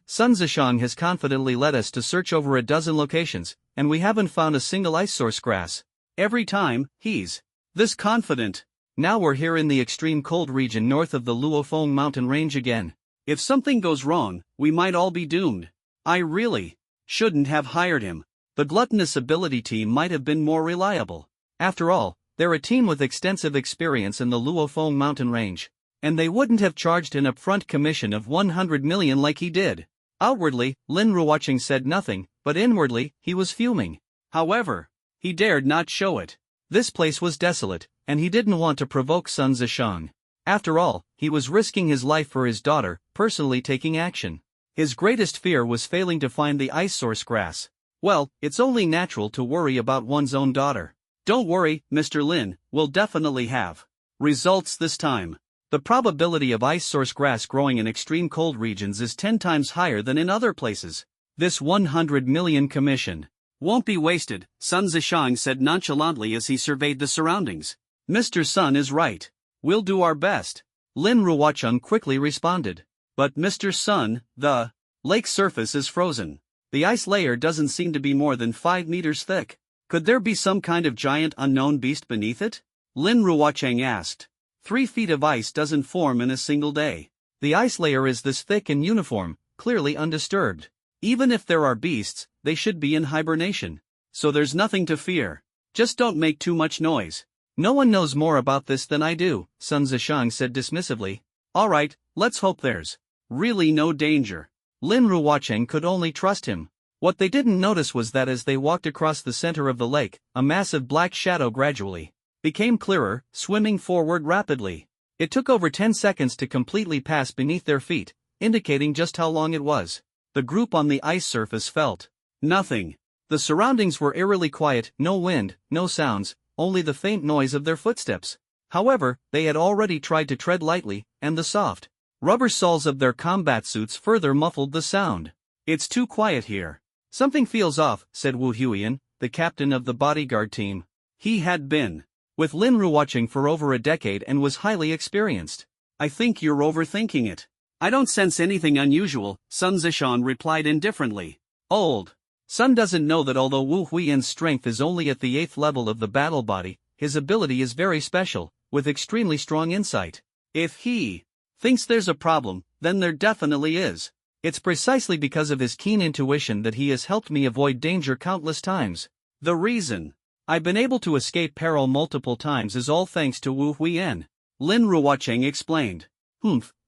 Sun Zishang has confidently led us to search over a dozen locations, and we haven't found a single ice source grass. Every time, he's this confident. Now we're here in the extreme cold region north of the Luofeng mountain range again. If something goes wrong, we might all be doomed. I really shouldn't have hired him. The gluttonous ability team might have been more reliable. After all, they're a team with extensive experience in the Luofeng mountain range. And they wouldn't have charged an upfront commission of 100 million like he did. Outwardly, Lin Ruoqing said nothing, but inwardly, he was fuming. However, he dared not show it. This place was desolate, and he didn't want to provoke Sun Zishang. After all, he was risking his life for his daughter, personally taking action. His greatest fear was failing to find the ice source grass. Well, it's only natural to worry about one's own daughter. Don't worry, Mr. Lin, we'll definitely have results this time. The probability of ice source grass growing in extreme cold regions is 10 times higher than in other places. This 100 million commission won't be wasted, Sun Zishang said nonchalantly as he surveyed the surroundings. Mr. Sun is right. We'll do our best. Lin Ruoqing quickly responded. But Mr. Sun, the lake surface is frozen. The ice layer doesn't seem to be more than 5 meters thick. Could there be some kind of giant unknown beast beneath it? Lin Ruoqing asked. 3 feet of ice doesn't form in a single day. The ice layer is this thick and uniform, clearly undisturbed. Even if there are beasts, they should be in hibernation. So there's nothing to fear. Just don't make too much noise. No one knows more about this than I do, Sun Zishang said dismissively. Alright, let's hope there's really no danger. Lin Ruoqing could only trust him. What they didn't notice was that as they walked across the center of the lake, a massive black shadow gradually became clearer, swimming forward rapidly. It took over 10 seconds to completely pass beneath their feet, indicating just how long it was. The group on the ice surface felt nothing. The surroundings were eerily quiet, no wind, no sounds, only the faint noise of their footsteps. However, they had already tried to tread lightly, and the soft rubber soles of their combat suits further muffled the sound. It's too quiet here. Something feels off, said Wu Huiyan, the captain of the bodyguard team. He had been with Lin Ruoqing for over a decade and was highly experienced. I think you're overthinking it. I don't sense anything unusual, Sun Zishang replied indifferently. Old Sun doesn't know that although Wu Huiyan's strength is only at the 8th level of the battle body, his ability is very special, with extremely strong insight. If he thinks there's a problem, then there definitely is. It's precisely because of his keen intuition that he has helped me avoid danger countless times. The reason I've been able to escape peril multiple times is all thanks to Wu Huiyan. Lin Ruocheng explained.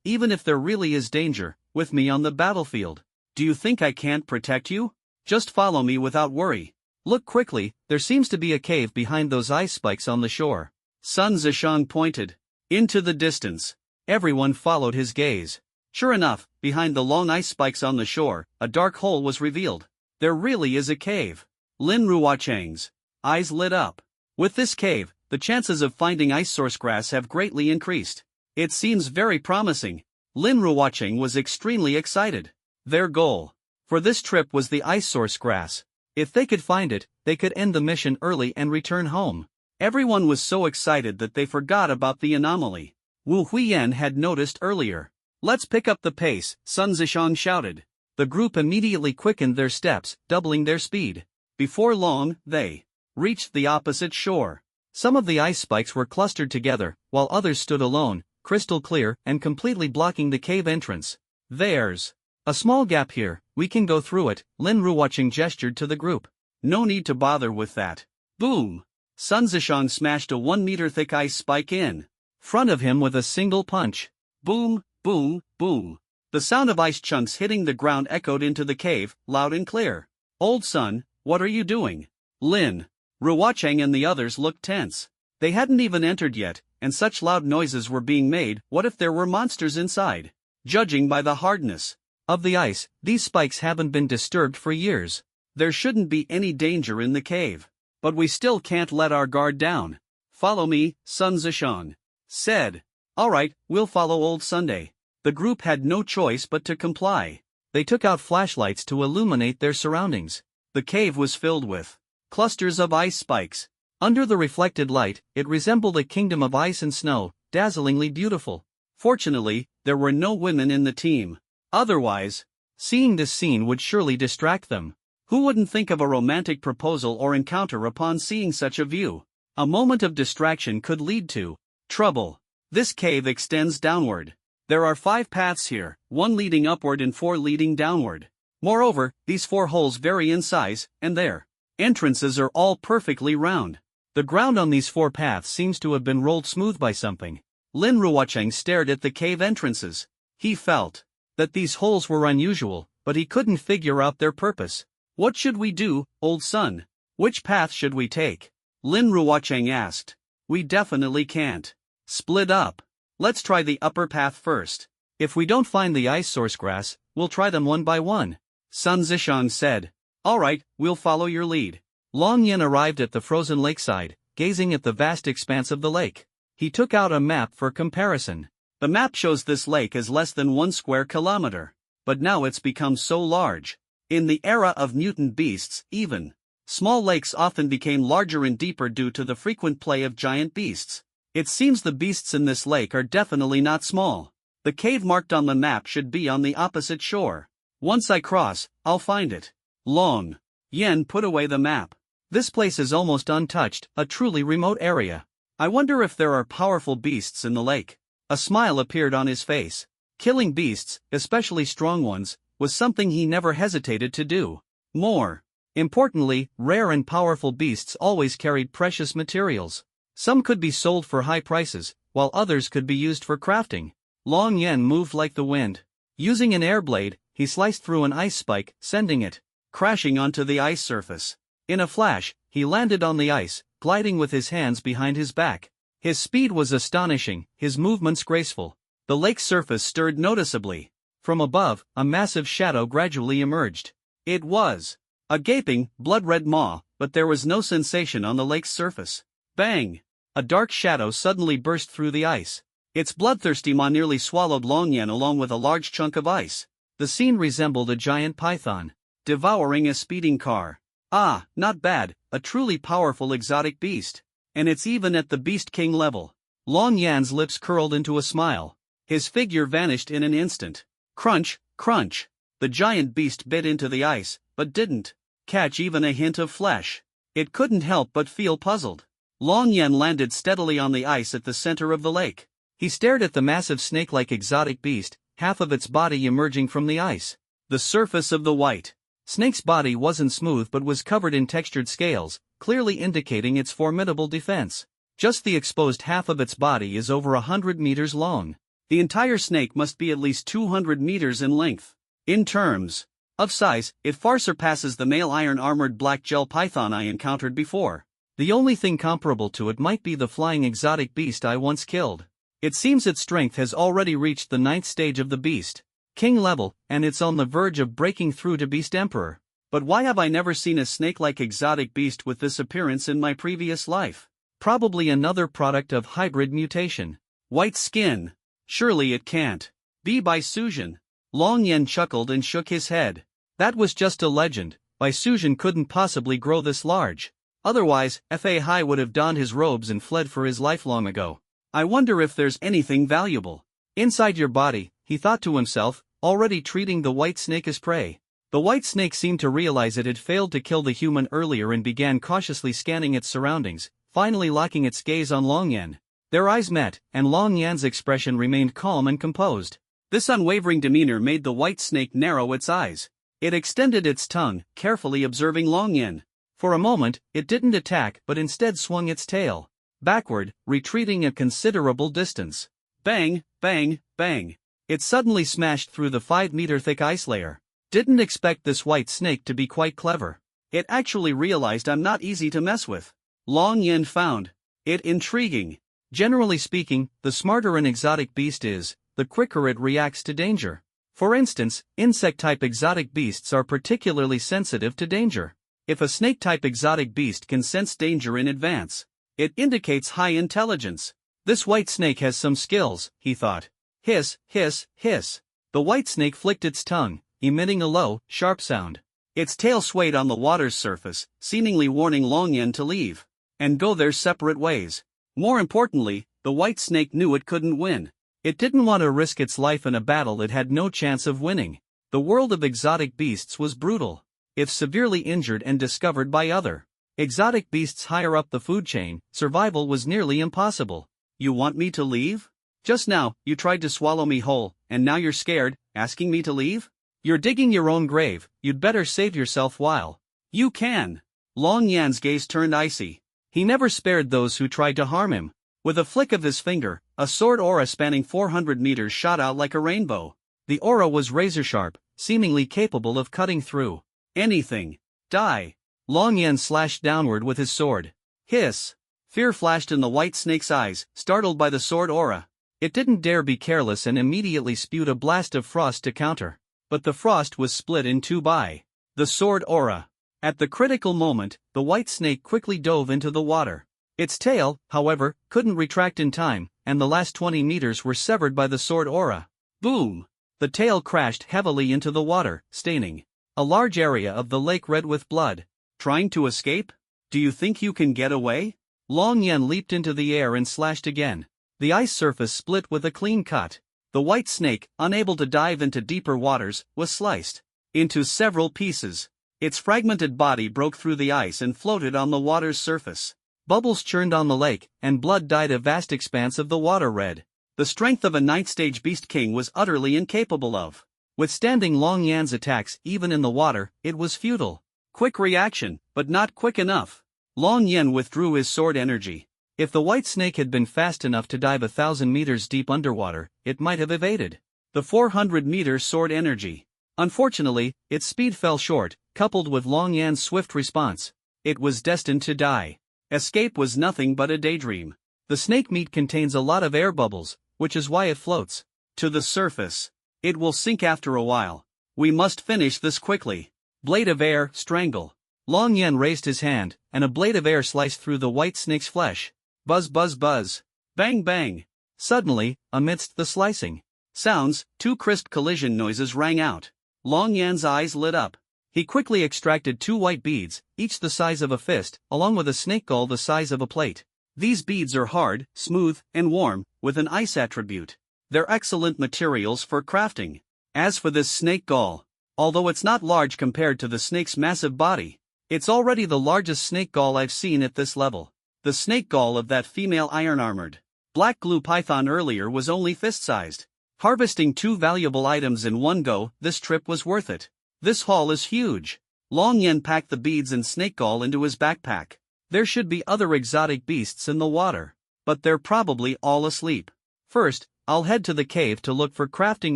Even if there really is danger, with me on the battlefield, do you think I can't protect you? Just follow me without worry. Look quickly, there seems to be a cave behind those ice spikes on the shore. Sun Zishang pointed into the distance. Everyone followed his gaze. Sure enough, behind the long ice spikes on the shore, a dark hole was revealed. There really is a cave. Lin Ruocheng's eyes lit up. With this cave, the chances of finding ice source grass have greatly increased. It seems very promising. Lin Ruocheng was extremely excited. Their goal for this trip was the ice source grass. If they could find it, they could end the mission early and return home. Everyone was so excited that they forgot about the anomaly Wu Huiyan had noticed earlier. Let's pick up the pace, Sun Zishang shouted. The group immediately quickened their steps, doubling their speed. Before long, they reached the opposite shore. Some of the ice spikes were clustered together, while others stood alone, crystal clear and completely blocking the cave entrance. There's a small gap here, we can go through it, Lin Ruocheng gestured to the group. No need to bother with that. Boom! Sun Zishang smashed a 1-meter thick ice spike in front of him with a single punch. Boom, boom, boom. The sound of ice chunks hitting the ground echoed into the cave, loud and clear. Old Sun, what are you doing? Lin Ruocheng and the others looked tense. They hadn't even entered yet, and such loud noises were being made. What if there were monsters inside? Judging by the hardness of the ice, these spikes haven't been disturbed for years. There shouldn't be any danger in the cave. But we still can't let our guard down. Follow me, Sun Zishang said. Alright, we'll follow Old Sunday. The group had no choice but to comply. They took out flashlights to illuminate their surroundings. The cave was filled with clusters of ice spikes. Under the reflected light, it resembled a kingdom of ice and snow, dazzlingly beautiful. Fortunately, there were no women in the team. Otherwise, seeing this scene would surely distract them. Who wouldn't think of a romantic proposal or encounter upon seeing such a view? A moment of distraction could lead to trouble. This cave extends downward. There are 5 paths here, 1 leading upward and 4 leading downward. Moreover, these 4 holes vary in size, and their entrances are all perfectly round. The ground on these 4 paths seems to have been rolled smooth by something. Lin Ruocheng stared at the cave entrances. He felt that these holes were unusual, but he couldn't figure out their purpose. What should we do, Old Sun? Which path should we take? Lin Ruocheng asked. We definitely can't split up. Let's try the upper path first. If we don't find the ice source grass, we'll try them one by one, Sun Zishang said. Alright, we'll follow your lead. Long Yan arrived at the frozen lakeside, gazing at the vast expanse of the lake. He took out a map for comparison. The map shows this lake as less than 1 square kilometer. But now it's become so large. In the era of mutant beasts, even small lakes often became larger and deeper due to the frequent play of giant beasts. It seems the beasts in this lake are definitely not small. The cave marked on the map should be on the opposite shore. Once I cross, I'll find it. Long Yan put away the map. This place is almost untouched, a truly remote area. I wonder if there are powerful beasts in the lake. A smile appeared on his face. Killing beasts, especially strong ones, was something he never hesitated to do. More importantly, rare and powerful beasts always carried precious materials. Some could be sold for high prices, while others could be used for crafting. Long Yan moved like the wind. Using an air blade, he sliced through an ice spike, sending it crashing onto the ice surface. In a flash, he landed on the ice, gliding with his hands behind his back. His speed was astonishing, his movements graceful. The lake's surface stirred noticeably. From above, a massive shadow gradually emerged. It was a gaping, blood-red maw, but there was no sensation on the lake's surface. Bang! A dark shadow suddenly burst through the ice. Its bloodthirsty maw nearly swallowed Long Yan along with a large chunk of ice. The scene resembled a giant python devouring a speeding car. Ah, not bad, a truly powerful exotic beast. And it's even at the Beast King level. Long Yan's lips curled into a smile. His figure vanished in an instant. Crunch, crunch. The giant beast bit into the ice, but didn't catch even a hint of flesh. It couldn't help but feel puzzled. Long Yan landed steadily on the ice at the center of the lake. He stared at the massive snake-like exotic beast, half of its body emerging from the ice. The surface of the white snake's body wasn't smooth but was covered in textured scales, clearly indicating its formidable defense. Just the exposed half of its body is over 100 meters long. The entire snake must be at least 200 meters in length. In terms of size, it far surpasses the male iron-armored black gel python I encountered before. The only thing comparable to it might be the flying exotic beast I once killed. It seems its strength has already reached the 9th stage of the beast king level, and it's on the verge of breaking through to beast emperor. But why have I never seen a snake-like exotic beast with this appearance in my previous life? Probably another product of hybrid mutation. White skin. Surely it can't be by Suzhin. Long Yan chuckled and shook his head. That was just a legend. Bai Suzhin couldn't possibly grow this large. Otherwise, Fa Hai would have donned his robes and fled for his life long ago. I wonder if there's anything valuable inside your body, he thought to himself, already treating the white snake as prey. The white snake seemed to realize it had failed to kill the human earlier and began cautiously scanning its surroundings, finally locking its gaze on Long Yan. Their eyes met, and Long Yan's expression remained calm and composed. This unwavering demeanor made the white snake narrow its eyes. It extended its tongue, carefully observing Long Yan. For a moment, it didn't attack but instead swung its tail backward, retreating a considerable distance. Bang, bang, bang. It suddenly smashed through the 5-meter-thick ice layer. Didn't expect this white snake to be quite clever. It actually realized I'm not easy to mess with. Long Yan found it intriguing. Generally speaking, the smarter an exotic beast is, the quicker it reacts to danger. For instance, insect-type exotic beasts are particularly sensitive to danger. If a snake-type exotic beast can sense danger in advance, it indicates high intelligence. This white snake has some skills, he thought. Hiss, hiss, hiss. The white snake flicked its tongue, emitting a low, sharp sound. Its tail swayed on the water's surface, seemingly warning Long Yan to leave and go their separate ways. More importantly, the white snake knew it couldn't win. It didn't want to risk its life in a battle it had no chance of winning. The world of exotic beasts was brutal. If severely injured and discovered by other exotic beasts higher up the food chain, survival was nearly impossible. You want me to leave? Just now, you tried to swallow me whole, and now you're scared, asking me to leave? You're digging your own grave, you'd better save yourself while you can. Long Yan's gaze turned icy. He never spared those who tried to harm him. With a flick of his finger, a sword aura spanning 400 meters shot out like a rainbow. The aura was razor-sharp, seemingly capable of cutting through anything. Die. Long Yan slashed downward with his sword. Hiss. Fear flashed in the white snake's eyes, startled by the sword aura. It didn't dare be careless and immediately spewed a blast of frost to counter. But the frost was split in two by the sword aura. At the critical moment, the white snake quickly dove into the water. Its tail, however, couldn't retract in time, and the last 20 meters were severed by the sword aura. Boom! The tail crashed heavily into the water, staining a large area of the lake red with blood. Trying to escape? Do you think you can get away? Long Yan leaped into the air and slashed again. The ice surface split with a clean cut. The white snake, unable to dive into deeper waters, was sliced into several pieces. Its fragmented body broke through the ice and floated on the water's surface. Bubbles churned on the lake, and blood dyed a vast expanse of the water red. The strength of a 9th-stage beast king was utterly incapable of withstanding Long Yan's attacks even in the water. It was futile. Quick reaction, but not quick enough. Long Yan withdrew his sword energy. If the white snake had been fast enough to dive 1,000 meters deep underwater, it might have evaded the 400-meter sword energy. Unfortunately, its speed fell short, coupled with Long Yan's swift response. It was destined to die. Escape was nothing but a daydream. The snake meat contains a lot of air bubbles, which is why it floats to the surface. It will sink after a while. We must finish this quickly. Blade of air, strangle. Long Yan raised his hand, and a blade of air sliced through the white snake's flesh. Buzz buzz buzz. Bang bang. Suddenly, amidst the slicing sounds, two crisp collision noises rang out. Long Yan's eyes lit up. He quickly extracted 2 white beads, each the size of a fist, along with a snake gall the size of a plate. These beads are hard, smooth, and warm, with an ice attribute. They're excellent materials for crafting. As for this snake gall, although it's not large compared to the snake's massive body, it's already the largest snake gall I've seen at this level. The snake gall of that female iron-armored black glue python earlier was only fist-sized. Harvesting 2 valuable items in one go, this trip was worth it. This haul is huge. Long Yen packed the beads and snake gall into his backpack. There should be other exotic beasts in the water, but they're probably all asleep. First, I'll head to the cave to look for crafting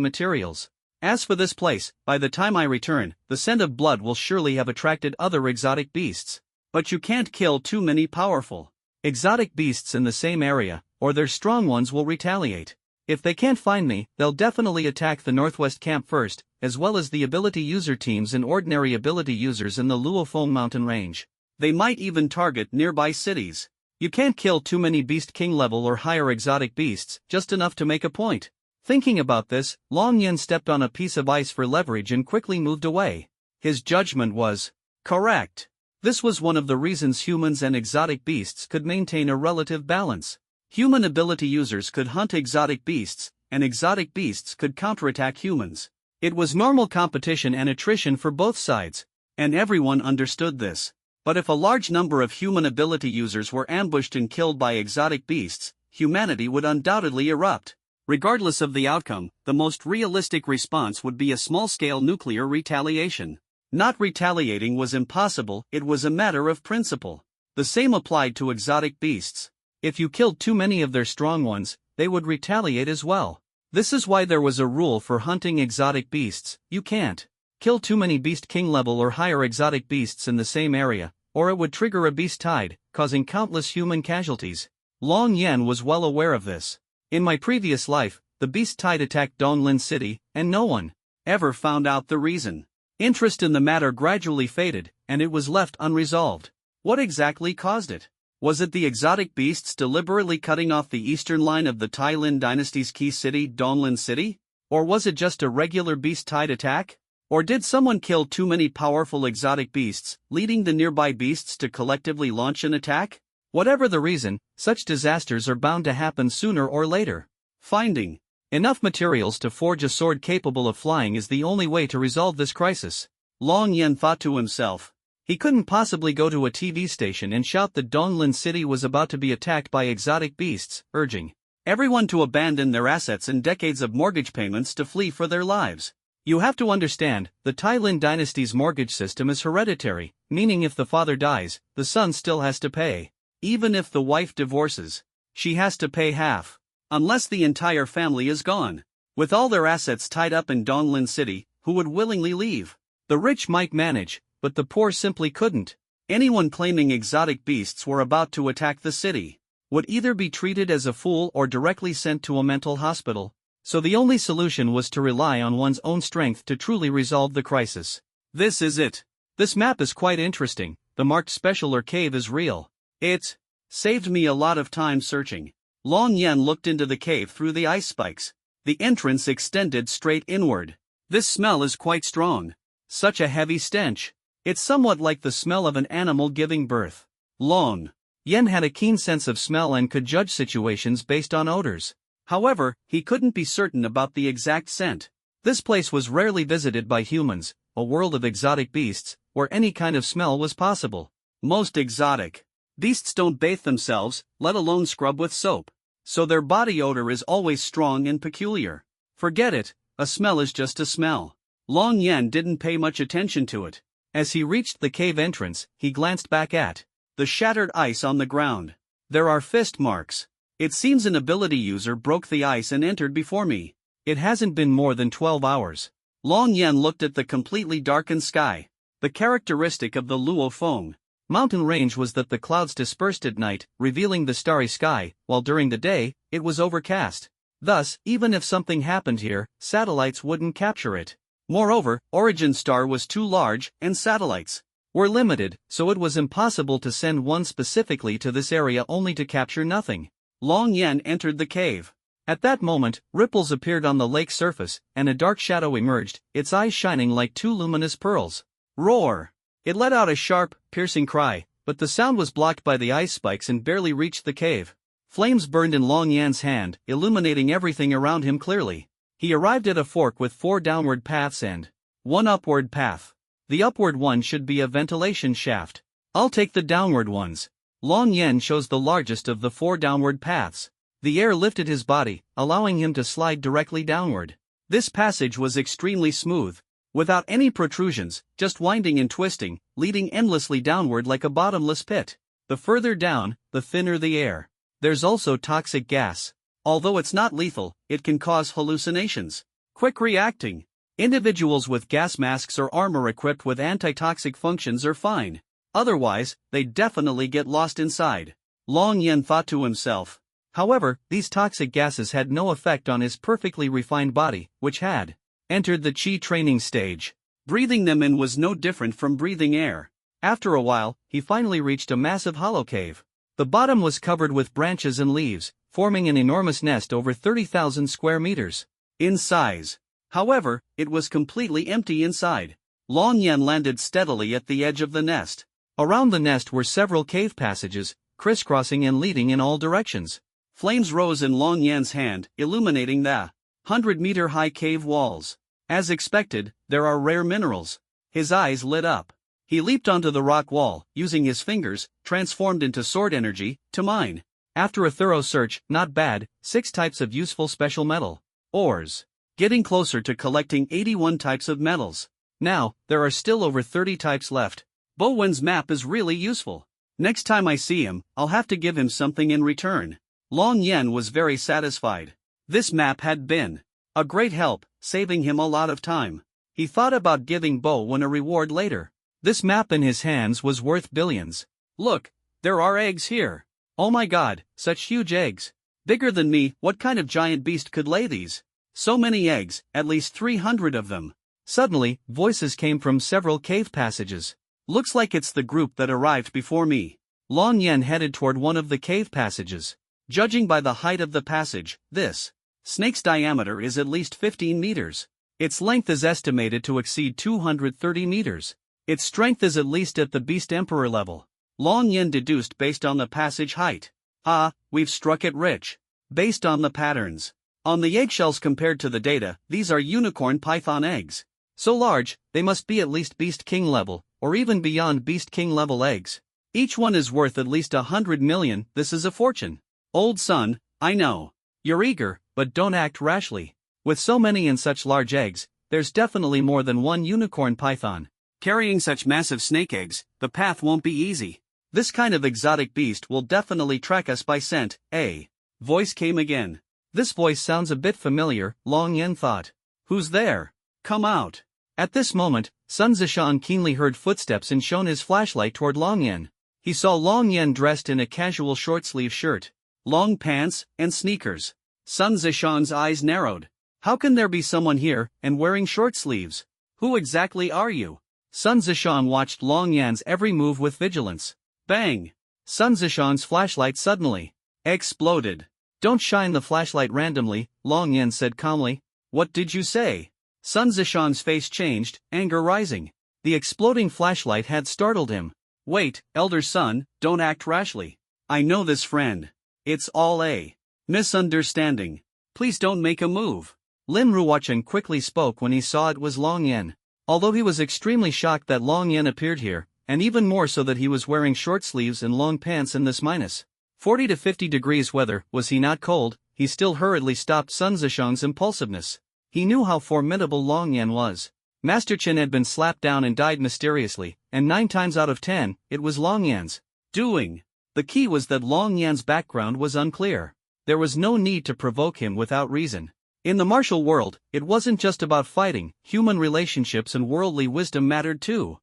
materials. As for this place, by the time I return, the scent of blood will surely have attracted other exotic beasts. But you can't kill too many powerful exotic beasts in the same area, or their strong ones will retaliate. If they can't find me, they'll definitely attack the Northwest camp first, as well as the ability user teams and ordinary ability users in the Luofeng mountain range. They might even target nearby cities. You can't kill too many Beast King level or higher exotic beasts, just enough to make a point. Thinking about this, Long Yen stepped on a piece of ice for leverage and quickly moved away. His judgment was correct. This was one of the reasons humans and exotic beasts could maintain a relative balance. Human ability users could hunt exotic beasts, and exotic beasts could counterattack humans. It was normal competition and attrition for both sides, and everyone understood this. But if a large number of human ability users were ambushed and killed by exotic beasts, humanity would undoubtedly erupt. Regardless of the outcome, the most realistic response would be a small-scale nuclear retaliation. Not retaliating was impossible, it was a matter of principle. The same applied to exotic beasts. If you killed too many of their strong ones, they would retaliate as well. This is why there was a rule for hunting exotic beasts: you can't kill too many Beast King level or higher exotic beasts in the same area, or it would trigger a beast tide, causing countless human casualties. Long Yen was well aware of this. In my previous life, the beast tide attacked Donglin City, and no one ever found out the reason. Interest in the matter gradually faded, and it was left unresolved. What exactly caused it? Was it the exotic beasts deliberately cutting off the eastern line of the Tailin dynasty's key city, Donglin City? Or was it just a regular beast tide attack? Or did someone kill too many powerful exotic beasts, leading the nearby beasts to collectively launch an attack? Whatever the reason, such disasters are bound to happen sooner or later. Finding enough materials to forge a sword capable of flying is the only way to resolve this crisis. Long Yen thought to himself. He couldn't possibly go to a TV station and shout that Donglin City was about to be attacked by exotic beasts, urging everyone to abandon their assets and decades of mortgage payments to flee for their lives. You have to understand, the Tailin dynasty's mortgage system is hereditary, meaning if the father dies, the son still has to pay. Even if the wife divorces, she has to pay half. Unless the entire family is gone. With all their assets tied up in Donglin City, who would willingly leave? The rich might manage, but the poor simply couldn't. Anyone claiming exotic beasts were about to attack the city would either be treated as a fool or directly sent to a mental hospital. So the only solution was to rely on one's own strength to truly resolve the crisis. This is it. This map is quite interesting. The marked special or cave is real. It saved me a lot of time searching. Long Yen looked into the cave through the ice spikes. The entrance extended straight inward. This smell is quite strong. Such a heavy stench. It's somewhat like the smell of an animal giving birth. Long Yen had a keen sense of smell and could judge situations based on odors. However, he couldn't be certain about the exact scent. This place was rarely visited by humans, a world of exotic beasts, where any kind of smell was possible. Most exotic beasts don't bathe themselves, let alone scrub with soap. So their body odor is always strong and peculiar. Forget it, a smell is just a smell. Long Yen didn't pay much attention to it. As he reached the cave entrance, he glanced back at the shattered ice on the ground. There are fist marks. It seems an ability user broke the ice and entered before me. It hasn't been more than 12 hours. Long Yen looked at the completely darkened sky. The characteristic of the Luofeng mountain range was that the clouds dispersed at night, revealing the starry sky, while during the day, it was overcast. Thus, even if something happened here, satellites wouldn't capture it. Moreover, Origin Star was too large, and satellites were limited, so it was impossible to send one specifically to this area only to capture nothing. Long Yen entered the cave. At that moment, ripples appeared on the lake's surface, and a dark shadow emerged, its eyes shining like two luminous pearls. Roar! It let out a sharp, piercing cry, but the sound was blocked by the ice spikes and barely reached the cave. Flames burned in Long Yan's hand, illuminating everything around him clearly. He arrived at a fork with 4 downward paths and 1 upward path. The upward one should be a ventilation shaft. I'll take the downward ones. Long Yen chose the largest of the 4 downward paths. The air lifted his body, allowing him to slide directly downward. This passage was extremely smooth, without any protrusions, just winding and twisting, leading endlessly downward like a bottomless pit. The further down, the thinner the air. There's also toxic gas. Although it's not lethal, it can cause hallucinations. Quick reacting. Individuals with gas masks or armor equipped with antitoxic functions are fine. Otherwise, they definitely get lost inside. Long Yen thought to himself. However, these toxic gases had no effect on his perfectly refined body, which had entered the Qi training stage. Breathing them in was no different from breathing air. After a while, he finally reached a massive hollow cave. The bottom was covered with branches and leaves, forming an enormous nest over 30,000 square meters in size. However, it was completely empty inside. Long Yen landed steadily at the edge of the nest. Around the nest were several cave passages, crisscrossing and leading in all directions. Flames rose in Long Yen's hand, illuminating the 100-meter-high cave walls. As expected, there are rare minerals. His eyes lit up. He leaped onto the rock wall, using his fingers, transformed into sword energy, to mine. After a thorough search, not bad, 6 types of useful special metal ores. Getting closer to collecting 81 types of metals. Now, there are still over 30 types left. Bo Wen's map is really useful. Next time I see him, I'll have to give him something in return. Long Yen was very satisfied. This map had been a great help, saving him a lot of time. He thought about giving Bo Wen a reward later. This map in his hands was worth billions. Look, there are eggs here. Oh my god, such huge eggs. Bigger than me, what kind of giant beast could lay these? So many eggs, at least 300 of them. Suddenly, voices came from several cave passages. Looks like it's the group that arrived before me. Long Yen headed toward one of the cave passages. Judging by the height of the passage, this snake's diameter is at least 15 meters. Its length is estimated to exceed 230 meters. Its strength is at least at the Beast Emperor level. Long Yen deduced based on the passage height. Ah, we've struck it rich. Based on the patterns. On the eggshells compared to the data, these are unicorn python eggs. So large, they must be at least Beast King level, or even beyond Beast King level eggs. Each one is worth at least 100 million, this is a fortune. Old son, I know. You're eager, but don't act rashly. With so many and such large eggs, there's definitely more than one unicorn python. Carrying such massive snake eggs, the path won't be easy. This kind of exotic beast will definitely track us by scent. A voice came again. This voice sounds a bit familiar, Long Yen thought. Who's there? Come out. At this moment, Sun Zishan keenly heard footsteps and shone his flashlight toward Long Yen. He saw Long Yen dressed in a casual short-sleeve shirt, long pants, and sneakers. Sun Zishan's eyes narrowed. How can there be someone here, and wearing short sleeves? Who exactly are you? Sun Zishan watched Long Yan's every move with vigilance. Bang! Sun Zishan's flashlight suddenly exploded. Don't shine the flashlight randomly, Long Yan said calmly. What did you say? Sun Zishan's face changed, anger rising. The exploding flashlight had startled him. Wait, elder son, don't act rashly. I know this friend. It's all a misunderstanding. Please don't make a move. Lin Ruochen quickly spoke when he saw it was Long Yen. Although he was extremely shocked that Long Yen appeared here, and even more so that he was wearing short sleeves and long pants in this minus 40 to 50 degrees weather, was he not cold, he still hurriedly stopped Sun Zishan's impulsiveness. He knew how formidable Long Yen was. Master Chen had been slapped down and died mysteriously, and 9 times out of 10, it was Long Yan's doing. The key was that Long Yan's background was unclear. There was no need to provoke him without reason. In the martial world, it wasn't just about fighting, human relationships and worldly wisdom mattered too.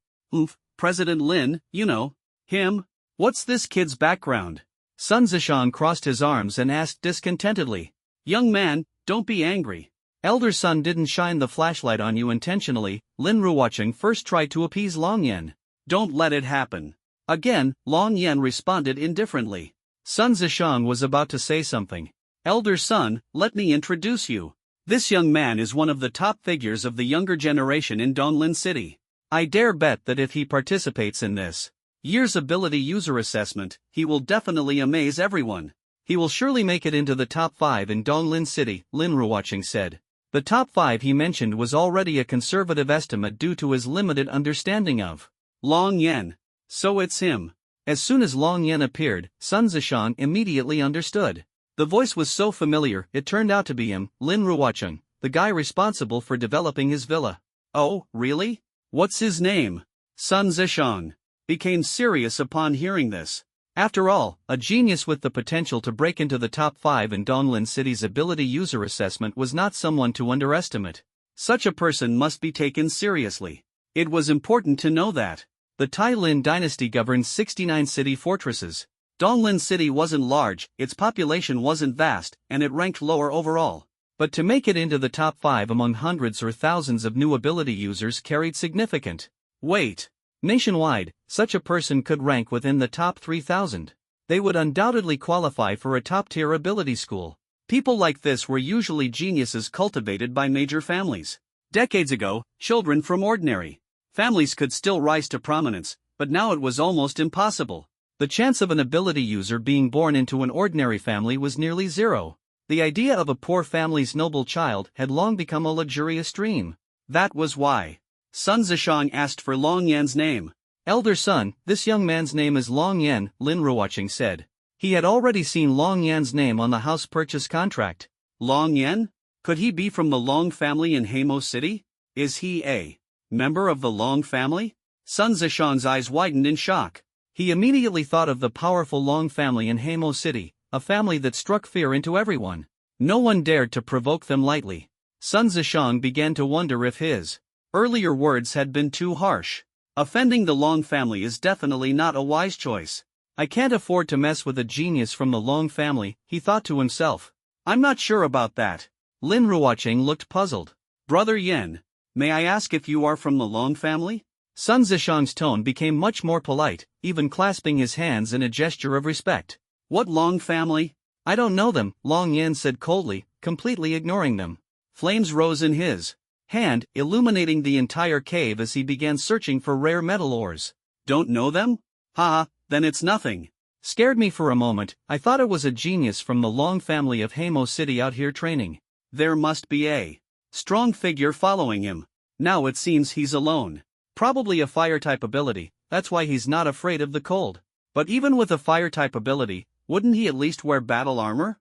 President Lin, you know. Him? What's this kid's background? Sun Zishan crossed his arms and asked discontentedly. Young man, don't be angry. Elder son didn't shine the flashlight on you intentionally, Lin Ruochen first tried to appease Long Yen. Don't let it happen. Again, Long Yen responded indifferently. Sun Zishan was about to say something. Elder son, let me introduce you. This young man is one of the top figures of the younger generation in Donglin City. I dare bet that if he participates in this year's ability user assessment, he will definitely amaze everyone. He will surely make it into the top 5 in Donglin City, Lin Ruochen said. The top 5 he mentioned was already a conservative estimate due to his limited understanding of Long Yen. So it's him. As soon as Long Yen appeared, Sun Zishan immediately understood. The voice was so familiar, it turned out to be him, Lin Ruocheng, the guy responsible for developing his villa. Oh, really? What's his name? Sun Zishang became serious upon hearing this. After all, a genius with the potential to break into the top 5 in Donglin City's ability user assessment was not someone to underestimate. Such a person must be taken seriously. It was important to know that. The Tai Lin dynasty governed 69 city fortresses. Donglin City wasn't large, its population wasn't vast, and it ranked lower overall. But to make it into the top 5 among hundreds or thousands of new ability users carried significant weight. Nationwide, such a person could rank within the top 3,000. They would undoubtedly qualify for a top-tier ability school. People like this were usually geniuses cultivated by major families. Decades ago, children from ordinary families could still rise to prominence, but now it was almost impossible. The chance of an ability user being born into an ordinary family was nearly zero. The idea of a poor family's noble child had long become a luxurious dream. That was why Sun Zishang asked for Long Yan's name. Elder son, this young man's name is Long Yan, Lin Ruocheng said. He had already seen Long Yan's name on the house purchase contract. Long Yan? Could he be from the Long family in Hamo City? Is he a member of the Long family? Sun Zishang's eyes widened in shock. He immediately thought of the powerful Long family in Hamo City, a family that struck fear into everyone. No one dared to provoke them lightly. Sun Zishang began to wonder if his earlier words had been too harsh. Offending the Long family is definitely not a wise choice. I can't afford to mess with a genius from the Long family, he thought to himself. I'm not sure about that. Lin Ruocheng looked puzzled. Brother Yan, may I ask if you are from the Long family? Sun Zishang's tone became much more polite, even clasping his hands in a gesture of respect. What Long family? I don't know them, Long Yan said coldly, completely ignoring them. Flames rose in his hand, illuminating the entire cave as he began searching for rare metal ores. Don't know them? Ha, then it's nothing. Scared me for a moment, I thought it was a genius from the Long family of Hamo City out here training. There must be a strong figure following him. Now it seems he's alone. Probably a fire-type ability, that's why he's not afraid of the cold. But even with a fire-type ability, wouldn't he at least wear battle armor?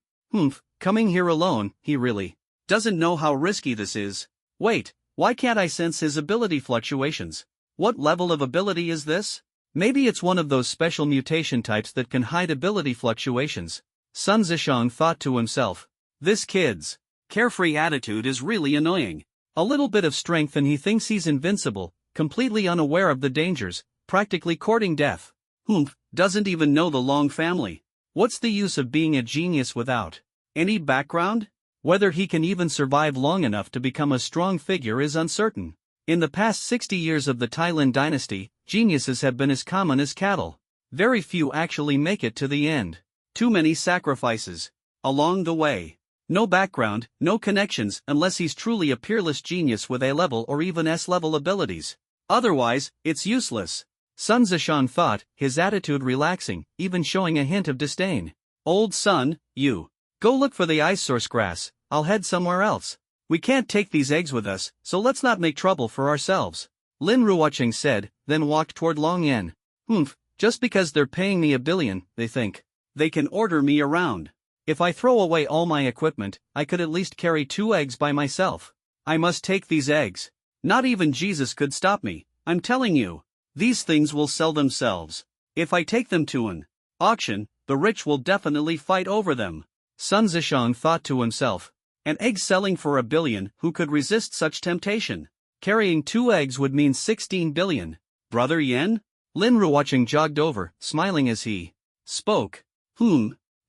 Coming here alone, he really doesn't know how risky this is. Wait, why can't I sense his ability fluctuations? What level of ability is this? Maybe it's one of those special mutation types that can hide ability fluctuations. Sun Zishang thought to himself. This kid's carefree attitude is really annoying. A little bit of strength and he thinks he's invincible, completely unaware of the dangers, practically courting death. Doesn't even know the Long family. What's the use of being a genius without any background? Whether he can even survive long enough to become a strong figure is uncertain. In the past 60 years of the Tai Lin dynasty, geniuses have been as common as cattle. Very few actually make it to the end. Too many sacrifices along the way. No background, no connections unless he's truly a peerless genius with A-level or even S-level abilities. Otherwise, it's useless. Sun Zishang thought, his attitude relaxing, even showing a hint of disdain. Old son, you go look for the ice source grass, I'll head somewhere else. We can't take these eggs with us, so let's not make trouble for ourselves. Lin Ruocheng said, then walked toward Long Yan. Just because they're paying me $1 billion, they think they can order me around. If I throw away all my equipment, I could at least carry 2 eggs by myself. I must take these eggs. Not even Jesus could stop me, I'm telling you. These things will sell themselves. If I take them to an auction, the rich will definitely fight over them. Sun Zishang thought to himself. An egg selling for $1 billion, who could resist such temptation? Carrying 2 eggs would mean 16 billion. Brother Yan? Lin Ruocheng jogged over, smiling as he spoke.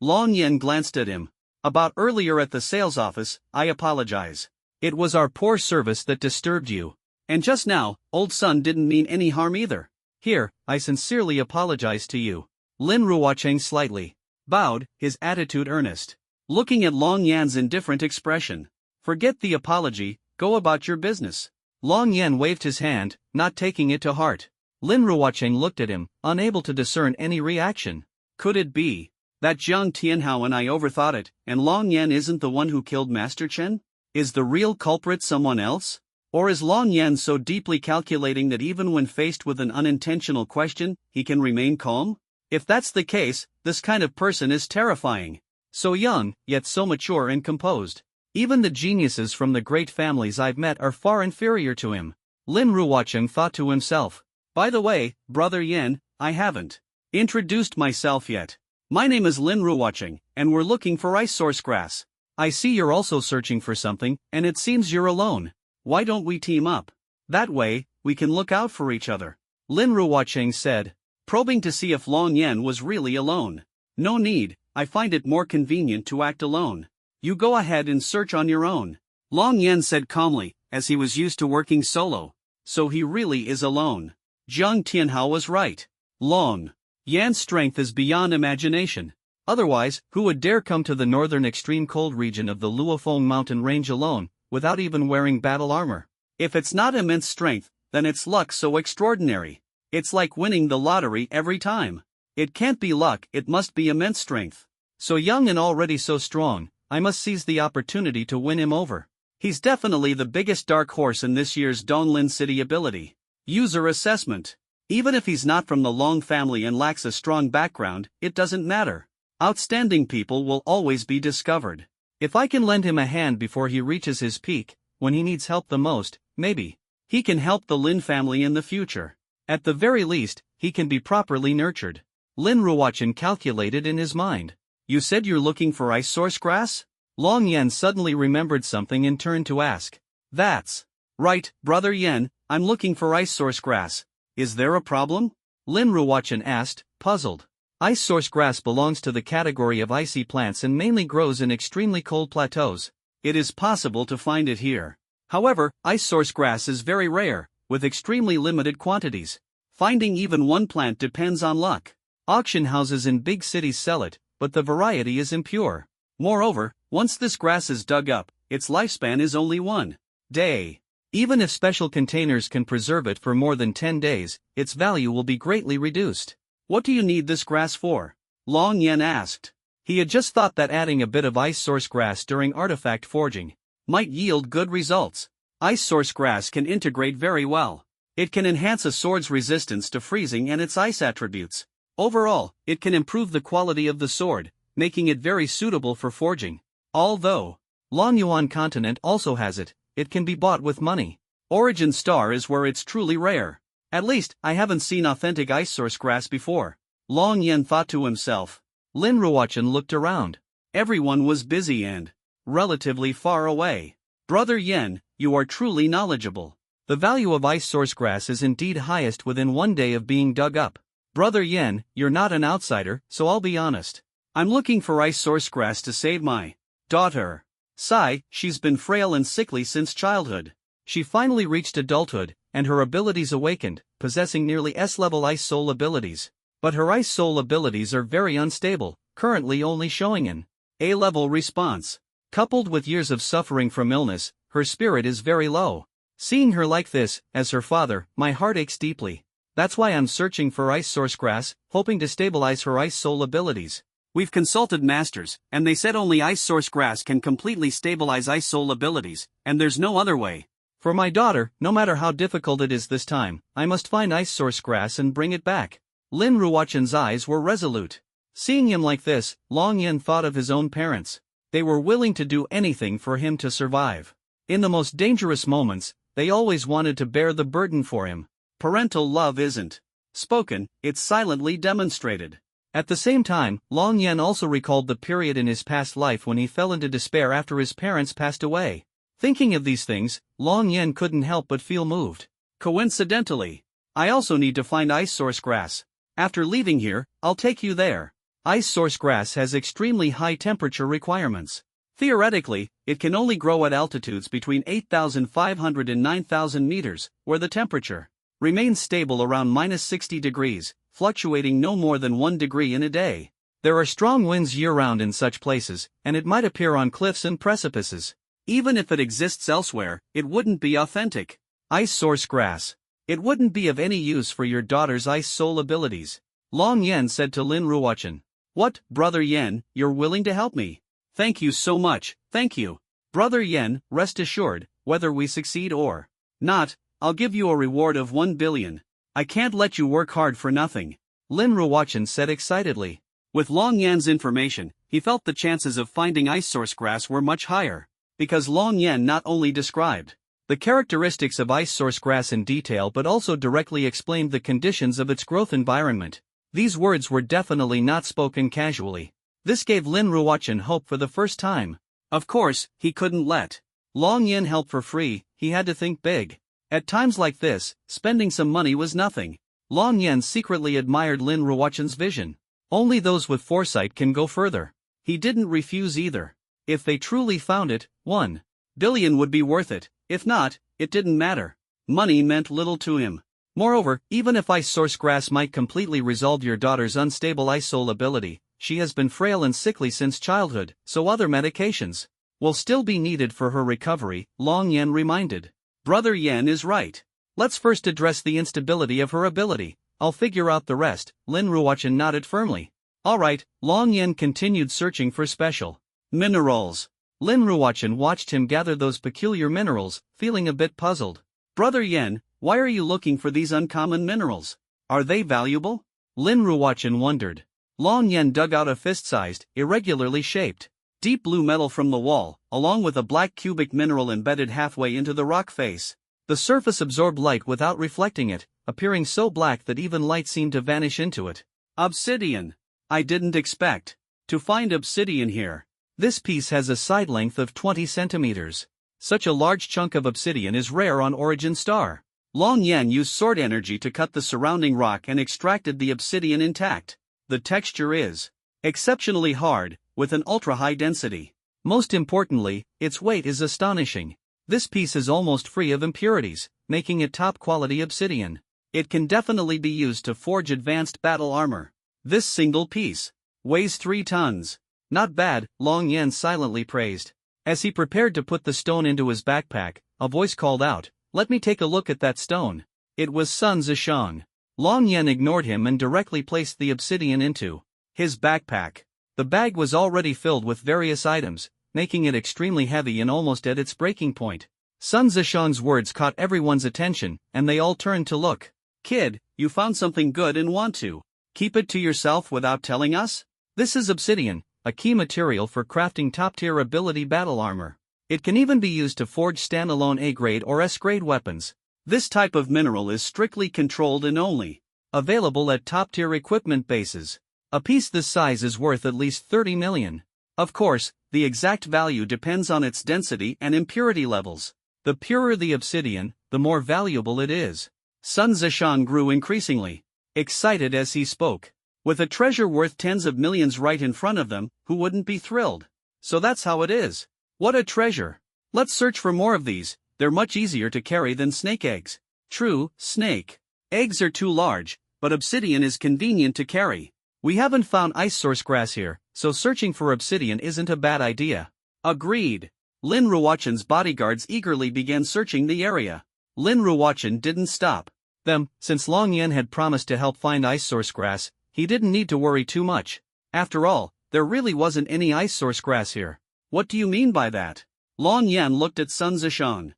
Long Yan glanced at him. About earlier at the sales office, I apologize. It was our poor service that disturbed you. And just now, old son didn't mean any harm either. Here, I sincerely apologize to you. Lin Ruocheng slightly bowed, his attitude earnest. Looking at Long Yan's indifferent expression. Forget the apology, go about your business. Long Yan waved his hand, not taking it to heart. Lin Ruocheng looked at him, unable to discern any reaction. Could it be that Jiang Tianhao and I overthought it, and Long Yan isn't the one who killed Master Chen? Is the real culprit someone else? Or is Long Yan so deeply calculating that even when faced with an unintentional question, he can remain calm? If that's the case, this kind of person is terrifying. So young, yet so mature and composed. Even the geniuses from the great families I've met are far inferior to him. Lin Ruocheng thought to himself. By the way, Brother Yan, I haven't introduced myself yet. My name is Lin Ruocheng, and we're looking for ice source grass. I see you're also searching for something, and it seems you're alone. Why don't we team up? That way, we can look out for each other. Lin Ruocheng said, probing to see if Long Yan was really alone. No need, I find it more convenient to act alone. You go ahead and search on your own. Long Yan said calmly, as he was used to working solo. So he really is alone. Jiang Tianhao was right. Long Yan's strength is beyond imagination. Otherwise, who would dare come to the northern extreme cold region of the Luofeng mountain range alone, without even wearing battle armor? If it's not immense strength, then it's luck so extraordinary. It's like winning the lottery every time. It can't be luck, it must be immense strength. So young and already so strong, I must seize the opportunity to win him over. He's definitely the biggest dark horse in this year's Donglin City ability. User assessment. Even if he's not from the Long family and lacks a strong background, it doesn't matter. Outstanding people will always be discovered. If I can lend him a hand before he reaches his peak, when he needs help the most, maybe he can help the Lin family in the future. At the very least, he can be properly nurtured. Lin Ruocheng calculated in his mind. You said you're looking for ice source grass? Long Yan suddenly remembered something and turned to ask. That's right, Brother Yan, I'm looking for ice source grass. Is there a problem? Lin Ruocheng asked, puzzled. Ice source grass belongs to the category of icy plants and mainly grows in extremely cold plateaus. It is possible to find it here. However, ice source grass is very rare, with extremely limited quantities. Finding even one plant depends on luck. Auction houses in big cities sell it, but the variety is impure. Moreover, once this grass is dug up, its lifespan is only 1 day. Even if special containers can preserve it for more than 10 days, its value will be greatly reduced. What do you need this grass for? Long Yan asked. He had just thought that adding a bit of ice source grass during artifact forging might yield good results. Ice source grass can integrate very well. It can enhance a sword's resistance to freezing and its ice attributes. Overall, it can improve the quality of the sword, making it very suitable for forging. Although Long Yuan continent also has it, it can be bought with money. Origin Star is where it's truly rare. At least, I haven't seen authentic ice source grass before. Long Yan thought to himself. Lin Ruocheng looked around. Everyone was busy and relatively far away. Brother Yan, you are truly knowledgeable. The value of ice source grass is indeed highest within 1 day of being dug up. Brother Yan, you're not an outsider, so I'll be honest. I'm looking for ice source grass to save my daughter. Sai, she's been frail and sickly since childhood. She finally reached adulthood, and her abilities awakened, possessing nearly S-level ice soul abilities. But her ice soul abilities are very unstable, currently only showing an A-level response. Coupled with years of suffering from illness, her spirit is very low. Seeing her like this, as her father, my heart aches deeply. That's why I'm searching for ice source grass, hoping to stabilize her ice soul abilities. We've consulted masters, and they said only ice source grass can completely stabilize ice soul abilities, and there's no other way. For my daughter, no matter how difficult it is this time, I must find ice source grass and bring it back. Lin Ruocheng's eyes were resolute. Seeing him like this, Long Yan thought of his own parents. They were willing to do anything for him to survive. In the most dangerous moments, they always wanted to bear the burden for him. Parental love isn't spoken, it's silently demonstrated. At the same time, Long Yan also recalled the period in his past life when he fell into despair after his parents passed away. Thinking of these things, Long Yan couldn't help but feel moved. Coincidentally, I also need to find ice source grass. After leaving here, I'll take you there. Ice source grass has extremely high temperature requirements. Theoretically, it can only grow at altitudes between 8,500 and 9,000 meters, where the temperature remains stable around -60 degrees, fluctuating no more than 1 degree in a day. There are strong winds year-round in such places, and it might appear on cliffs and precipices. Even if it exists elsewhere, it wouldn't be authentic. Ice source grass. It wouldn't be of any use for your daughter's ice soul abilities. Long Yan said to Lin Ruocheng. What, Brother Yan, you're willing to help me? Thank you so much, thank you. Brother Yan, rest assured, whether we succeed or not, I'll give you a reward of 1 billion. I can't let you work hard for nothing. Lin Ruocheng said excitedly. With Long Yan's information, he felt the chances of finding ice source grass were much higher, because Long Yan not only described the characteristics of ice source grass in detail but also directly explained the conditions of its growth environment. These words were definitely not spoken casually. This gave Lin Ruochen hope for the first time. Of course, he couldn't let Long Yan help for free, he had to think big. At times like this, spending some money was nothing. Long Yan secretly admired Lin Ruochen's vision. Only those with foresight can go further. He didn't refuse either. If they truly found it, 1 billion would be worth it. If not, it didn't matter. Money meant little to him. Moreover, even if ice source grass might completely resolve your daughter's unstable ice soul ability, she has been frail and sickly since childhood, so other medications will still be needed for her recovery, Long Yan reminded. Brother Yan is right. Let's first address the instability of her ability. I'll figure out the rest. Lin Ruochen nodded firmly. Alright, Long Yan continued searching for special minerals. Lin Ruochen watched him gather those peculiar minerals, feeling a bit puzzled. Brother Yan, why are you looking for these uncommon minerals? Are they valuable? Lin Ruochen wondered. Long Yan dug out a fist-sized, irregularly shaped, deep blue metal from the wall, along with a black cubic mineral embedded halfway into the rock face. The surface absorbed light without reflecting it, appearing so black that even light seemed to vanish into it. Obsidian. I didn't expect to find obsidian here. This piece has a side length of 20 centimeters. Such a large chunk of obsidian is rare on Origin Star. Long Yan used sword energy to cut the surrounding rock and extracted the obsidian intact. The texture is exceptionally hard, with an ultra-high density. Most importantly, its weight is astonishing. This piece is almost free of impurities, making it top-quality obsidian. It can definitely be used to forge advanced battle armor. This single piece weighs 3 tons. Not bad, Long Yan silently praised. As he prepared to put the stone into his backpack, a voice called out, "Let me take a look at that stone." It was Sun Zishang. Long Yan ignored him and directly placed the obsidian into his backpack. The bag was already filled with various items, making it extremely heavy and almost at its breaking point. Sun Zishang's words caught everyone's attention, and they all turned to look. "Kid, you found something good and want to keep it to yourself without telling us? This is obsidian, a key material for crafting top-tier ability battle armor. It can even be used to forge standalone A-grade or S-grade weapons. This type of mineral is strictly controlled and only available at top-tier equipment bases. A piece this size is worth at least 30 million. Of course, the exact value depends on its density and impurity levels. The purer the obsidian, the more valuable it is." Sun Zishang grew increasingly excited as he spoke. With a treasure worth tens of millions right in front of them, who wouldn't be thrilled? So that's how it is. What a treasure. Let's search for more of these. They're much easier to carry than snake eggs. True, snake eggs are too large, but obsidian is convenient to carry. We haven't found ice source grass here, so searching for obsidian isn't a bad idea. Agreed. Lin Ruochen's bodyguards eagerly began searching the area. Lin Ruochen didn't stop them. Since Long Yan had promised to help find ice source grass, he didn't need to worry too much. After all, there really wasn't any ice source grass here. What do you mean by that? Long Yan looked at Sun Zishang.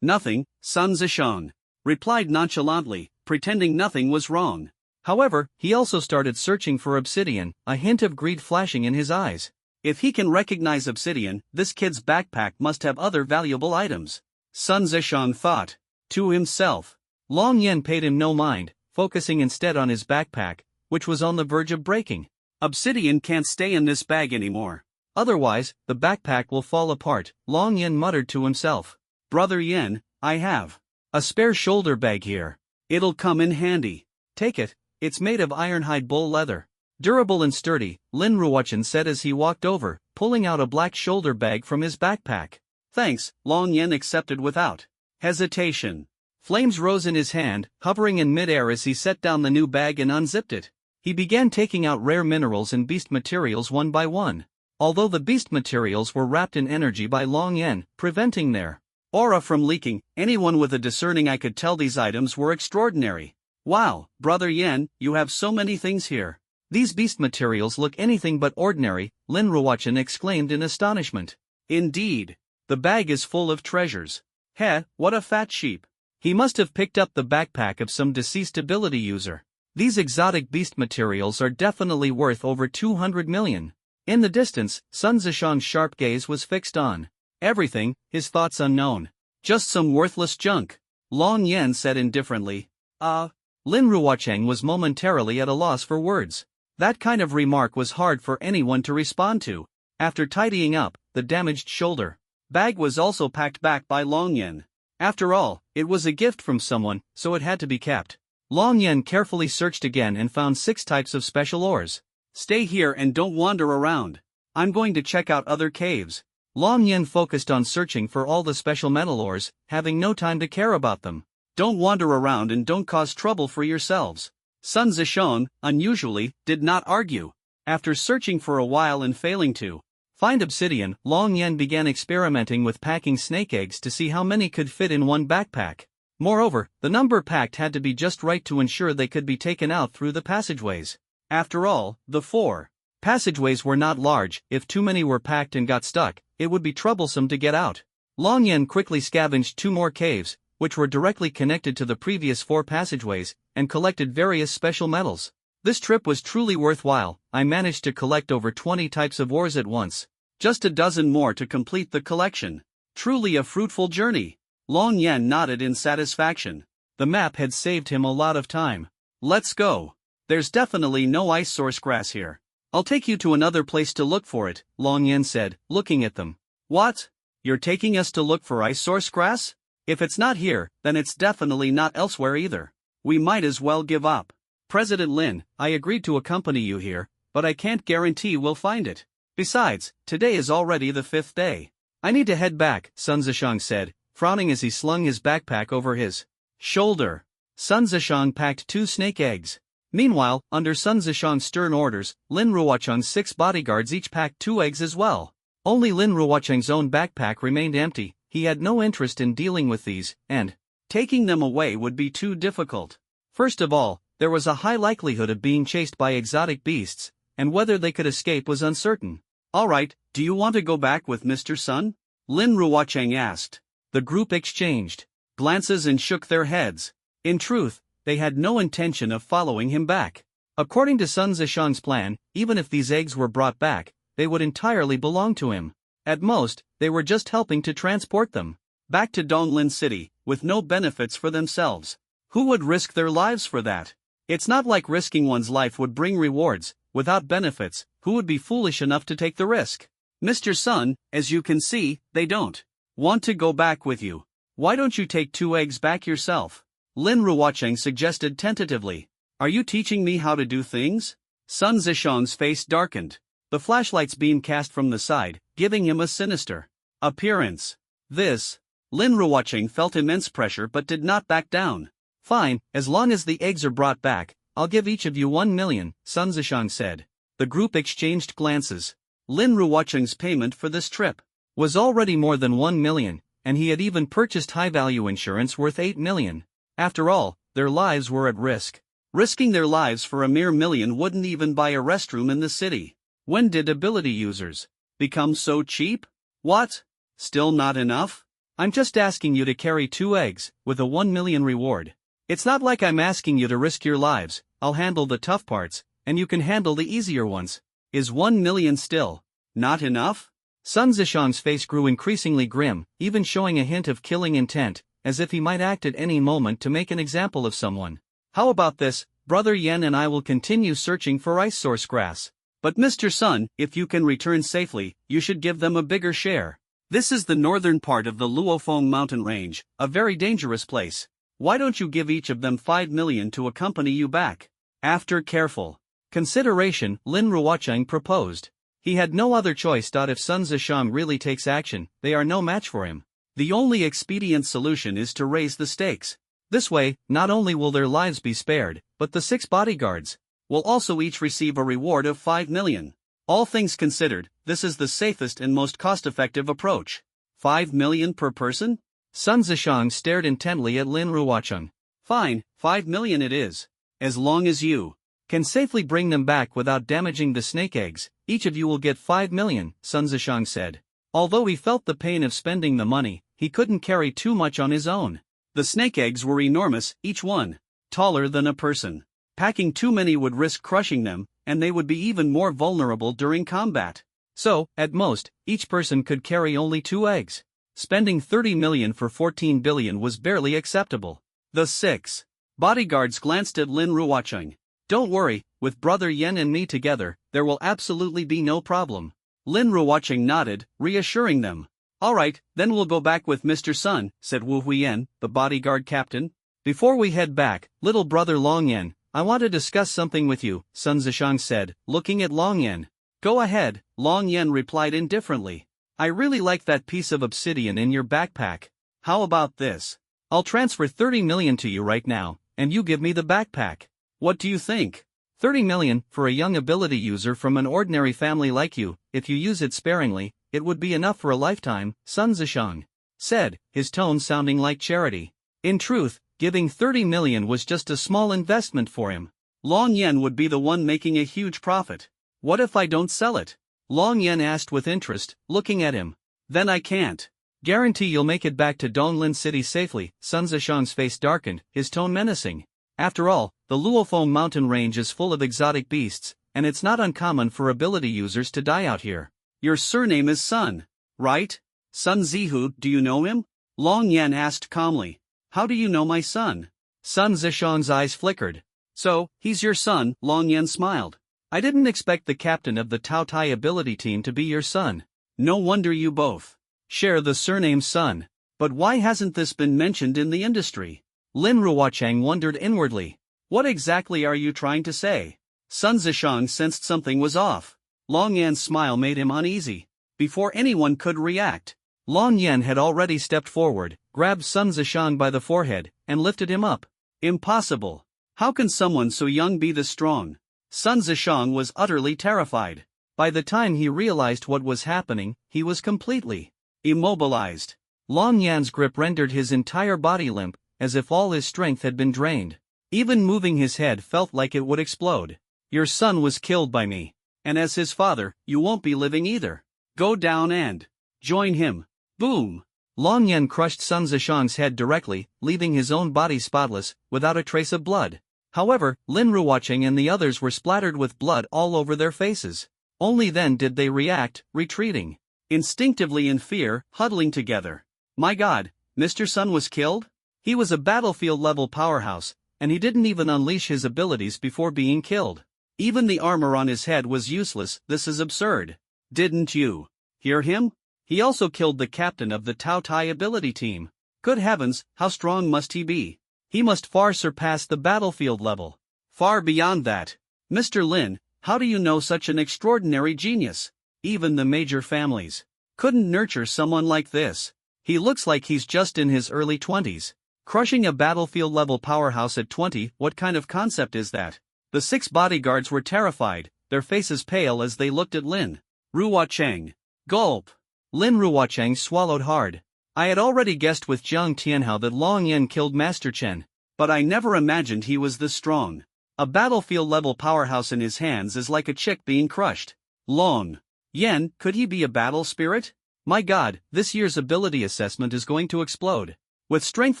Nothing, Sun Zishang replied nonchalantly, pretending nothing was wrong. However, he also started searching for obsidian, a hint of greed flashing in his eyes. If he can recognize obsidian, this kid's backpack must have other valuable items. Sun Zishang thought to himself. Long Yan paid him no mind, focusing instead on his backpack, which was on the verge of breaking. Obsidian can't stay in this bag anymore. Otherwise, the backpack will fall apart, Long Yan muttered to himself. Brother Yan, I have a spare shoulder bag here. It'll come in handy. Take it, it's made of ironhide bull leather. Durable and sturdy, Lin Ruochen said as he walked over, pulling out a black shoulder bag from his backpack. Thanks, Long Yan accepted without hesitation. Flames rose in his hand, hovering in midair as he set down the new bag and unzipped it. He began taking out rare minerals and beast materials one by one. Although the beast materials were wrapped in energy by Long Yan, preventing their aura from leaking, anyone with a discerning eye could tell these items were extraordinary. Wow, Brother Yan, you have so many things here. These beast materials look anything but ordinary, Lin Ruochen exclaimed in astonishment. Indeed. The bag is full of treasures. Heh, what a fat sheep. He must have picked up the backpack of some deceased ability user. These exotic beast materials are definitely worth over 200 million. In the distance, Sun Zishang's sharp gaze was fixed on everything, his thoughts unknown. Just some worthless junk, Long Yan said indifferently. Lin Ruocheng was momentarily at a loss for words. That kind of remark was hard for anyone to respond to. After tidying up, the damaged shoulder bag was also packed back by Long Yan. After all, it was a gift from someone, so it had to be kept. Long Yan carefully searched again and found 6 types of special ores. Stay here and don't wander around. I'm going to check out other caves. Long Yan focused on searching for all the special metal ores, having no time to care about them. Don't wander around and don't cause trouble for yourselves. Sun Zishang, unusually, did not argue. After searching for a while and failing to find obsidian, Long Yan began experimenting with packing snake eggs to see how many could fit in one backpack. Moreover, the number packed had to be just right to ensure they could be taken out through the passageways. After all, the 4 passageways were not large. If too many were packed and got stuck, it would be troublesome to get out. Long Yan quickly scavenged 2 more caves, which were directly connected to the previous 4 passageways, and collected various special metals. This trip was truly worthwhile. I managed to collect over 20 types of ores at once. Just a dozen more to complete the collection. Truly a fruitful journey. Long Yan nodded in satisfaction. The map had saved him a lot of time. Let's go. There's definitely no ice source grass here. I'll take you to another place to look for it, Long Yan said, looking at them. What? You're taking us to look for ice source grass? If it's not here, then it's definitely not elsewhere either. We might as well give up. President Lin, I agreed to accompany you here, but I can't guarantee we'll find it. Besides, today is already the 5th day. I need to head back, Sun Zishang said, frowning as he slung his backpack over his shoulder. Sun Zishang packed 2 snake eggs. Meanwhile, under Sun Zishang's stern orders, Lin Ruocheng's 6 bodyguards each packed 2 eggs as well. Only Lin Ruocheng's own backpack remained empty. He had no interest in dealing with these, and taking them away would be too difficult. First of all, there was a high likelihood of being chased by exotic beasts, and whether they could escape was uncertain. Alright, do you want to go back with Mr. Sun? Lin Ruocheng asked. The group exchanged glances and shook their heads. In truth, they had no intention of following him back. According to Sun Zishang's plan, even if these eggs were brought back, they would entirely belong to him. At most, they were just helping to transport them back to Donglin City, with no benefits for themselves. Who would risk their lives for that? It's not like risking one's life would bring rewards. Without benefits, who would be foolish enough to take the risk? Mr. Sun, as you can see, they don't want to go back with you. Why don't you take 2 eggs back yourself? Lin Ruocheng suggested tentatively. Are you teaching me how to do things? Sun Zishang's face darkened. The flashlight's beam cast from the side, giving him a sinister appearance. Lin Ruocheng felt immense pressure but did not back down. Fine, as long as the eggs are brought back, I'll give each of you 1 million, Sun Zishang said. The group exchanged glances. Lin Ruocheng's payment for this trip was already more than 1 million, and he had even purchased high-value insurance worth 8 million. After all, their lives were at risk. Risking their lives for a mere million wouldn't even buy a restroom in the city. When did ability users become so cheap? What? Still not enough? I'm just asking you to carry 2 eggs, with a 1 million reward. It's not like I'm asking you to risk your lives. I'll handle the tough parts, and you can handle the easier ones. Is 1 million still not enough? Sun Zishang's face grew increasingly grim, even showing a hint of killing intent, as if he might act at any moment to make an example of someone. How about this? Brother Yan and I will continue searching for ice source grass. But Mr. Sun, if you can return safely, you should give them a bigger share. This is the northern part of the Luofeng mountain range, a very dangerous place. Why don't you give each of them 5 million to accompany you back? After careful consideration, Lin Ruocheng proposed. He had no other choice. If Sun Zishang really takes action, they are no match for him. The only expedient solution is to raise the stakes. This way, not only will their lives be spared, but the 6 bodyguards will also each receive a reward of 5 million. All things considered, this is the safest and most cost-effective approach. 5 million per person? Sun Zishang stared intently at Lin Ruocheng. Fine, 5 million it is. As long as you can safely bring them back without damaging the snake eggs, each of you will get 5 million, Sun Zishang said. Although he felt the pain of spending the money, he couldn't carry too much on his own. The snake eggs were enormous, each one taller than a person. Packing too many would risk crushing them, and they would be even more vulnerable during combat. So, at most, each person could carry only 2 eggs. Spending 30 million for 14 billion was barely acceptable. The 6 bodyguards glanced at Lin Ruocheng. Don't worry, with Brother Yen and me together, there will absolutely be no problem. Lin Ruocheng nodded, reassuring them. Alright, then we'll go back with Mr. Sun, said Wu Huiyan, the bodyguard captain. Before we head back, little brother Long Yen, I want to discuss something with you, Sun Zishang said, looking at Long Yen. Go ahead, Long Yen replied indifferently. I really like that piece of obsidian in your backpack. How about this? I'll transfer 30 million to you right now, and you give me the backpack. What do you think? 30 million, for a young ability user from an ordinary family like you, if you use it sparingly, it would be enough for a lifetime, Sun Zishang said, his tone sounding like charity. In truth, giving 30 million was just a small investment for him. Long Yen would be the one making a huge profit. What if I don't sell it? Long Yen asked with interest, looking at him. Then I can't. Guarantee you'll make it back to Donglin City safely. Sun Zishang's face darkened, his tone menacing. After all, the Luofeng mountain range is full of exotic beasts, and it's not uncommon for ability users to die out here. Your surname is Sun, right? Sun Zihu, do you know him? Long Yen asked calmly. How do you know my son? Sun Zishang's eyes flickered. So, he's your son, Long Yen smiled. I didn't expect the captain of the Tao Tai ability team to be your son. No wonder you both share the surname Sun. But why hasn't this been mentioned in the industry? Lin Ruocheng wondered inwardly. What exactly are you trying to say? Sun Zishang sensed something was off. Long Yan's smile made him uneasy. Before anyone could react, Long Yan had already stepped forward, grabbed Sun Zishang by the forehead, and lifted him up. Impossible. How can someone so young be this strong? Sun Zishang was utterly terrified. By the time he realized what was happening, he was completely immobilized. Long Yan's grip rendered his entire body limp, as if all his strength had been drained. Even moving his head felt like it would explode. Your son was killed by me. And as his father, you won't be living either. Go down and join him. Boom! Long Yan crushed Sun Zishang's head directly, leaving his own body spotless, without a trace of blood. However, Lin Ruocheng and the others were splattered with blood all over their faces. Only then did they react, retreating. Instinctively in fear, huddling together. My God, Mr. Sun was killed? He was a battlefield-level powerhouse, and he didn't even unleash his abilities before being killed. Even the armor on his head was useless. This is absurd. Didn't you hear him? He also killed the captain of the Tao Tai ability team. Good heavens, how strong must he be? He must far surpass the battlefield level. Far beyond that. Mr. Lin, how do you know such an extraordinary genius? Even the major families couldn't nurture someone like this. He looks like he's just in his early 20s. Crushing a battlefield-level powerhouse at 20, what kind of concept is that? The 6 bodyguards were terrified, their faces pale as they looked at Lin Ruocheng. Gulp! Lin Ruocheng swallowed hard. I had already guessed with Jiang Tianhao that Long Yan killed Master Chen, but I never imagined he was this strong. A battlefield-level powerhouse in his hands is like a chick being crushed. Long Yan, could he be a battle spirit? My God, this year's ability assessment is going to explode. With strength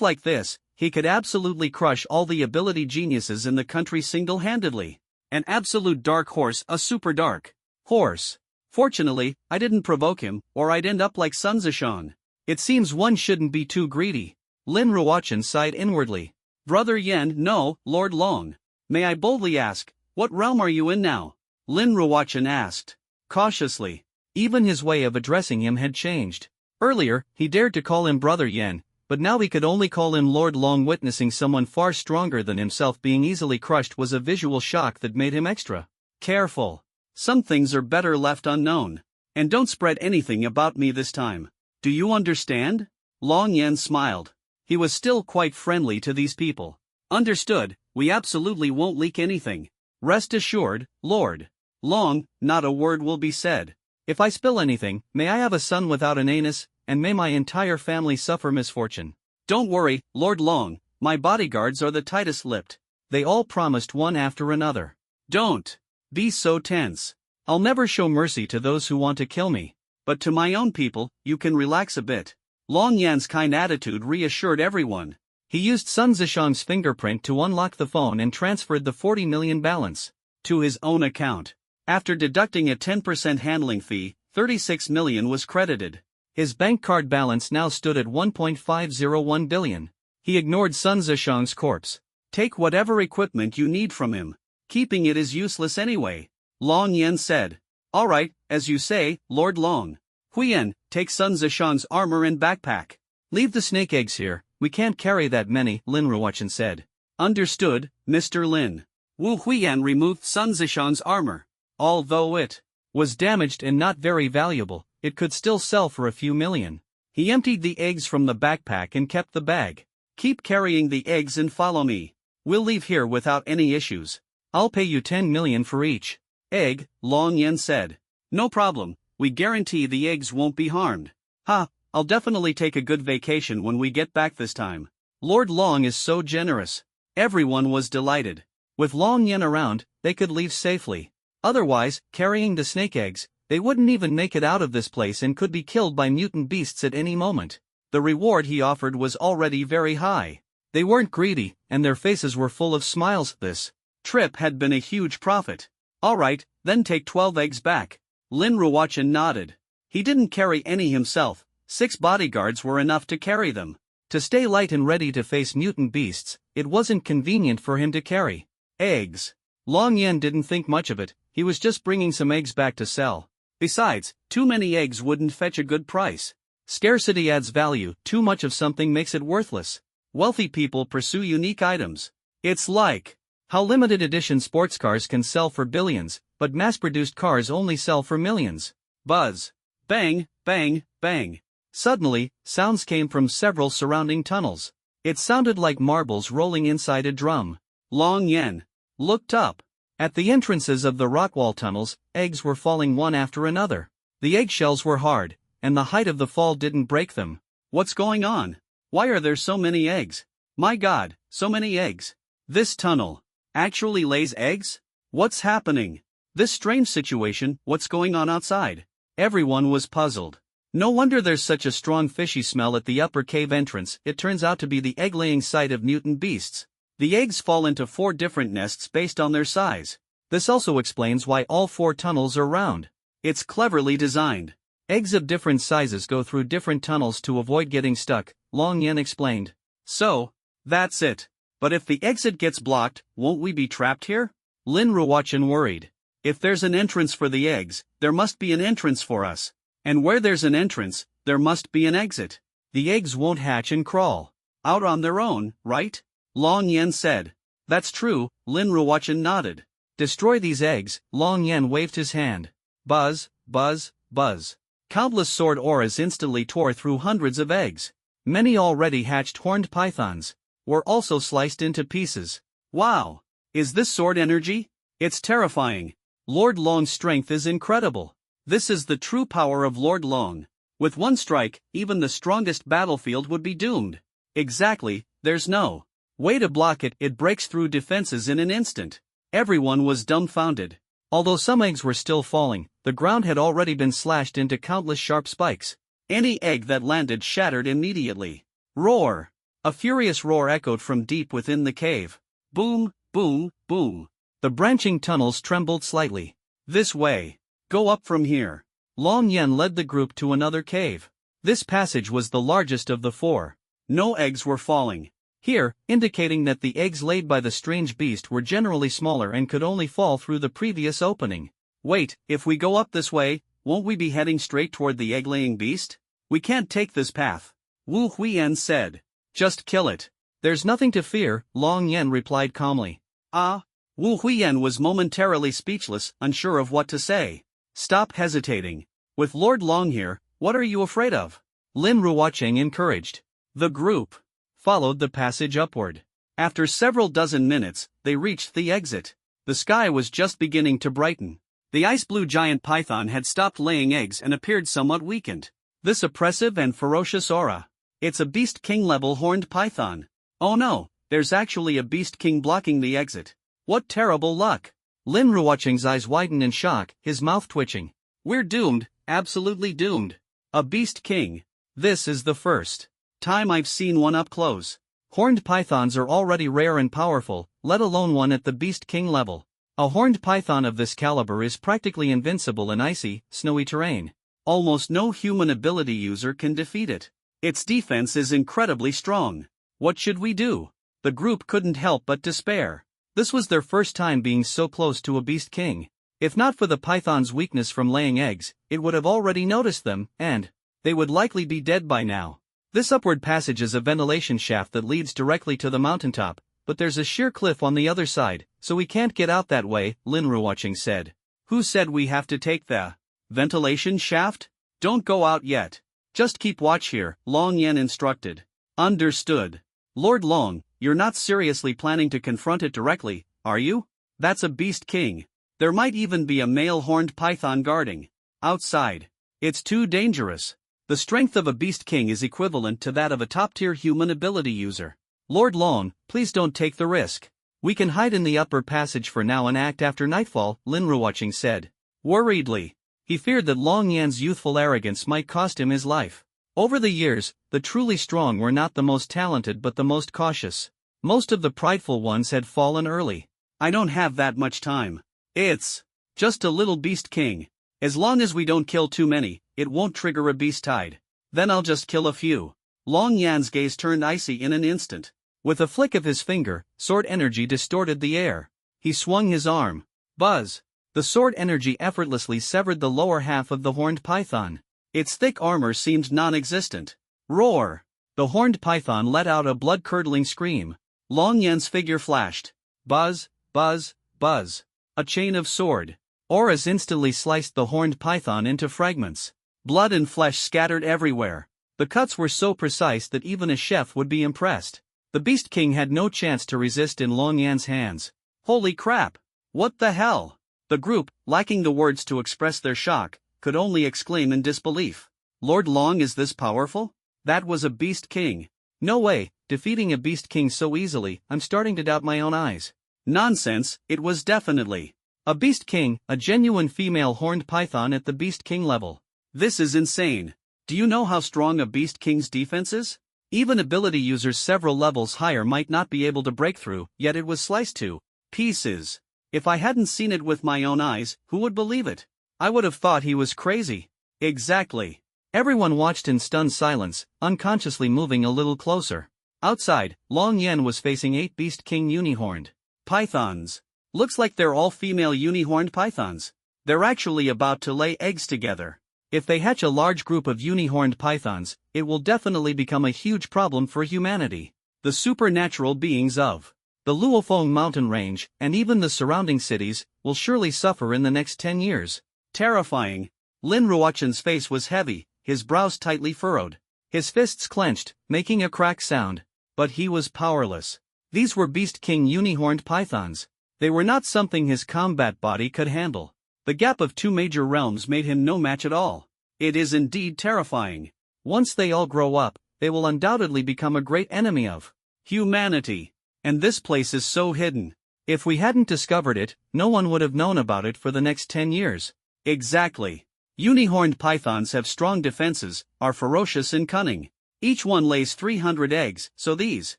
like this, he could absolutely crush all the ability geniuses in the country single-handedly. An absolute dark horse, a super dark horse. Fortunately, I didn't provoke him, or I'd end up like Sun Zishang. It seems one shouldn't be too greedy. Lin Ruocheng sighed inwardly. Brother Yen, no, Lord Long. May I boldly ask, what realm are you in now? Lin Ruocheng asked. Cautiously. Even his way of addressing him had changed. Earlier, he dared to call him Brother Yen, but now he could only call him Lord Long. Witnessing someone far stronger than himself being easily crushed was a visual shock that made him extra careful. Some things are better left unknown. And don't spread anything about me this time. Do you understand? Long Yan smiled. He was still quite friendly to these people. Understood, we absolutely won't leak anything. Rest assured, Lord Long, not a word will be said. If I spill anything, may I have a son without an anus, and may my entire family suffer misfortune. Don't worry, Lord Long, my bodyguards are the tightest-lipped. They all promised one after another. Don't be so tense. I'll never show mercy to those who want to kill me. But to my own people, you can relax a bit. Long Yan's kind attitude reassured everyone. He used Sun Zishang's fingerprint to unlock the phone and transferred the 40 million balance to his own account. After deducting a 10% handling fee, 36 million was credited. His bank card balance now stood at 1.501 billion. He ignored Sun Zishang's corpse. Take whatever equipment you need from him. Keeping it is useless anyway. Long Yan said. Alright, as you say, Lord Long. Huyen, take Sun Zishang's armor and backpack. Leave the snake eggs here, we can't carry that many, Lin Ruochen said. Understood, Mr. Lin. Wu Huyan removed Sun Zishang's armor. Although it was damaged and not very valuable, it could still sell for a few million. He emptied the eggs from the backpack and kept the bag. Keep carrying the eggs and follow me. We'll leave here without any issues. I'll pay you 10 million for each egg, Long Yan said. No problem, we guarantee the eggs won't be harmed. Ha, I'll definitely take a good vacation when we get back this time. Lord Long is so generous. Everyone was delighted. With Long Yan around, they could leave safely. Otherwise, carrying the snake eggs, they wouldn't even make it out of this place and could be killed by mutant beasts at any moment. The reward he offered was already very high. They weren't greedy, and their faces were full of smiles. This trip had been a huge profit. Alright, then take 12 eggs back. Lin Ruochen nodded. He didn't carry any himself, 6 bodyguards were enough to carry them. To stay light and ready to face mutant beasts, it wasn't convenient for him to carry eggs. Long Yan didn't think much of it, he was just bringing some eggs back to sell. Besides, too many eggs wouldn't fetch a good price. Scarcity adds value, too much of something makes it worthless. Wealthy people pursue unique items. It's like how limited edition sports cars can sell for billions, but mass-produced cars only sell for millions. Buzz. Bang, bang, bang. Suddenly, sounds came from several surrounding tunnels. It sounded like marbles rolling inside a drum. Long Yan looked up. At the entrances of the rockwall tunnels, eggs were falling one after another. The eggshells were hard, and the height of the fall didn't break them. What's going on? Why are there so many eggs? My God, so many eggs. This tunnel actually lays eggs? What's happening? This strange situation, what's going on outside? Everyone was puzzled. No wonder there's such a strong fishy smell at the upper cave entrance. It turns out to be the egg-laying site of mutant beasts. The eggs fall into 4 different nests based on their size. This also explains why all 4 tunnels are round. It's cleverly designed. Eggs of different sizes go through different tunnels to avoid getting stuck, Long Yan explained. So, that's it. But if the exit gets blocked, won't we be trapped here? Lin Ruochen worried. If there's an entrance for the eggs, there must be an entrance for us. And where there's an entrance, there must be an exit. The eggs won't hatch and crawl out on their own, right? Long Yan said. That's true, Lin Ruochen nodded. Destroy these eggs, Long Yan waved his hand. Buzz, buzz, buzz. Countless sword auras instantly tore through hundreds of eggs. Many already hatched horned pythons were also sliced into pieces. Wow! Is this sword energy? It's terrifying. Lord Long's strength is incredible. This is the true power of Lord Long. With one strike, even the strongest battlefield would be doomed. Exactly, there's no way to block it, it breaks through defenses in an instant. Everyone was dumbfounded. Although some eggs were still falling, the ground had already been slashed into countless sharp spikes. Any egg that landed shattered immediately. Roar! A furious roar echoed from deep within the cave. Boom, boom, boom. The branching tunnels trembled slightly. This way. Go up from here. Long Yan led the group to another cave. This passage was the largest of the 4. No eggs were falling here, indicating that the eggs laid by the strange beast were generally smaller and could only fall through the previous opening. Wait, if we go up this way, won't we be heading straight toward the egg-laying beast? We can't take this path. Wu Huiyan said. Just kill it. There's nothing to fear, Long Yan replied calmly. Wu Huiyan was momentarily speechless, unsure of what to say. Stop hesitating. With Lord Long here, what are you afraid of? Lin Ruochen encouraged. The group followed the passage upward. After several dozen minutes, they reached the exit. The sky was just beginning to brighten. The ice-blue giant python had stopped laying eggs and appeared somewhat weakened. This oppressive and ferocious aura. It's a Beast King-level horned python. Oh no, there's actually a Beast King blocking the exit. What terrible luck! Lin Ruochen's eyes widened in shock, his mouth twitching. We're doomed, absolutely doomed. A Beast King. This is the first time I've seen one up close. Horned pythons are already rare and powerful, let alone one at the Beast King level. A horned python of this caliber is practically invincible in icy, snowy terrain. Almost no human ability user can defeat it. Its defense is incredibly strong. What should we do? The group couldn't help but despair. This was their first time being so close to a Beast King. If not for the python's weakness from laying eggs, it would have already noticed them, and they would likely be dead by now. This upward passage is a ventilation shaft that leads directly to the mountaintop, but there's a sheer cliff on the other side, so we can't get out that way, Linruwatching said. Who said we have to take the ventilation shaft? Don't go out yet. Just keep watch here, Long Yen instructed. Understood. Lord Long, you're not seriously planning to confront it directly, are you? That's a Beast King. There might even be a male horned python guarding outside. It's too dangerous. The strength of a Beast King is equivalent to that of a top-tier human ability user. Lord Long, please don't take the risk. We can hide in the upper passage for now and act after nightfall, Linruwatching said. Worriedly. He feared that Long Yan's youthful arrogance might cost him his life. Over the years, the truly strong were not the most talented but the most cautious. Most of the prideful ones had fallen early. I don't have that much time. It's just a little Beast King. As long as we don't kill too many, it won't trigger a beast tide. Then I'll just kill a few. Long Yan's gaze turned icy in an instant. With a flick of his finger, sword energy distorted the air. He swung his arm. Buzz! The sword energy effortlessly severed the lower half of the horned python. Its thick armor seemed non-existent. Roar! The horned python let out a blood-curdling scream. Long Yan's figure flashed. Buzz, buzz, buzz. A chain of sword auras instantly sliced the horned python into fragments. Blood and flesh scattered everywhere. The cuts were so precise that even a chef would be impressed. The Beast King had no chance to resist in Long Yan's hands. Holy crap! What the hell? The group, lacking the words to express their shock, could only exclaim in disbelief. Lord Long, is this powerful? That was a Beast King. No way, defeating a Beast King so easily, I'm starting to doubt my own eyes. Nonsense, it was definitely a Beast King, a genuine female horned python at the Beast King level. This is insane. Do you know how strong a Beast King's defense is? Even ability users several levels higher might not be able to break through, yet it was sliced to pieces. If I hadn't seen it with my own eyes, who would believe it? I would have thought he was crazy. Exactly. Everyone watched in stunned silence, unconsciously moving a little closer. Outside, Long Yen was facing 8 Beast King unihorned pythons. Looks like they're all female unihorned pythons. They're actually about to lay eggs together. If they hatch a large group of unihorned pythons, it will definitely become a huge problem for humanity. The supernatural beings of the Luofeng mountain range, and even the surrounding cities, will surely suffer in the next 10 years. Terrifying. Lin Ruochen's face was heavy, his brows tightly furrowed. His fists clenched, making a crack sound. But he was powerless. These were Beast King unihorned pythons. They were not something his combat body could handle. The gap of 2 major realms made him no match at all. It is indeed terrifying. Once they all grow up, they will undoubtedly become a great enemy of humanity. And this place is so hidden. If we hadn't discovered it, no one would have known about it for the next 10 years. Exactly. Unihorned pythons have strong defenses, are ferocious and cunning. Each one lays 300 eggs, so these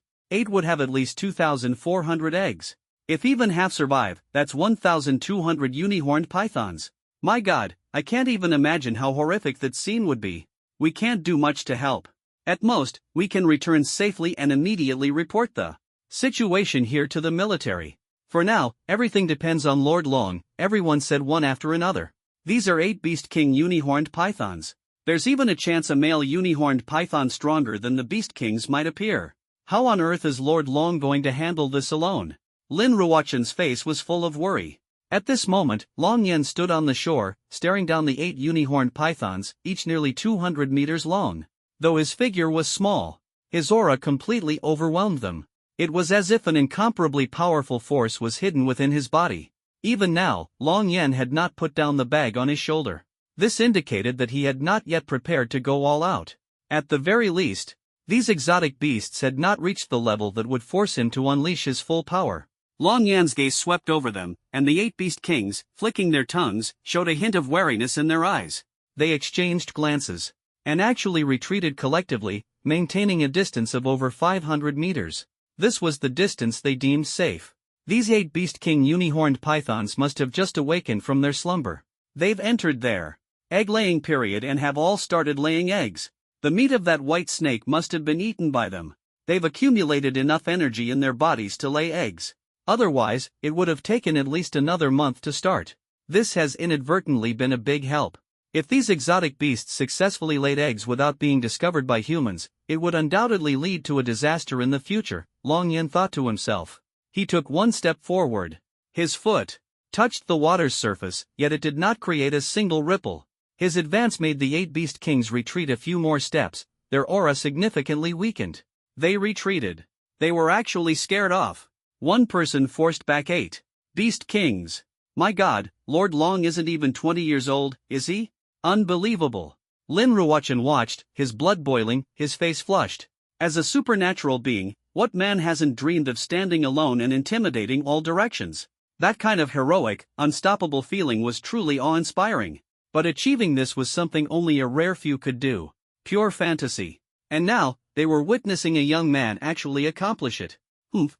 8 would have at least 2,400 eggs. If even half survive, that's 1,200 unihorned pythons. My God, I can't even imagine how horrific that scene would be. We can't do much to help. At most, we can return safely and immediately report the situation here to the military. For now, everything depends on Lord Long, everyone said one after another. These are 8 Beast King unihorned pythons. There's even a chance a male unihorned python stronger than the Beast Kings might appear. How on earth is Lord Long going to handle this alone? Lin Ruochen's face was full of worry. At this moment, Long Yen stood on the shore, staring down the 8 unihorned pythons, each nearly 200 meters long. Though his figure was small, his aura completely overwhelmed them. It was as if an incomparably powerful force was hidden within his body. Even now, Long Yen had not put down the bag on his shoulder. This indicated that he had not yet prepared to go all out. At the very least, these exotic beasts had not reached the level that would force him to unleash his full power. Long Yan's gaze swept over them, and the 8 Beast Kings, flicking their tongues, showed a hint of wariness in their eyes. They exchanged glances, and actually retreated collectively, maintaining a distance of over 500 meters. This was the distance they deemed safe. These 8 Beast King uni-horned pythons must have just awakened from their slumber. They've entered their egg-laying period and have all started laying eggs. The meat of that white snake must have been eaten by them. They've accumulated enough energy in their bodies to lay eggs. Otherwise, it would have taken at least another month to start. This has inadvertently been a big help. If these exotic beasts successfully laid eggs without being discovered by humans, it would undoubtedly lead to a disaster in the future, Long Yen thought to himself. He took one step forward. His foot touched the water's surface, yet it did not create a single ripple. His advance made the 8 Beast Kings retreat a few more steps, their aura significantly weakened. They retreated. They were actually scared off. One person forced back 8 Beast Kings. My God, Lord Long isn't even 20 years old, is he? Unbelievable. Lin Ruochen watched, his blood boiling, his face flushed. As a supernatural being, what man hasn't dreamed of standing alone and intimidating all directions? That kind of heroic, unstoppable feeling was truly awe-inspiring. But achieving this was something only a rare few could do. Pure fantasy. And now, they were witnessing a young man actually accomplish it.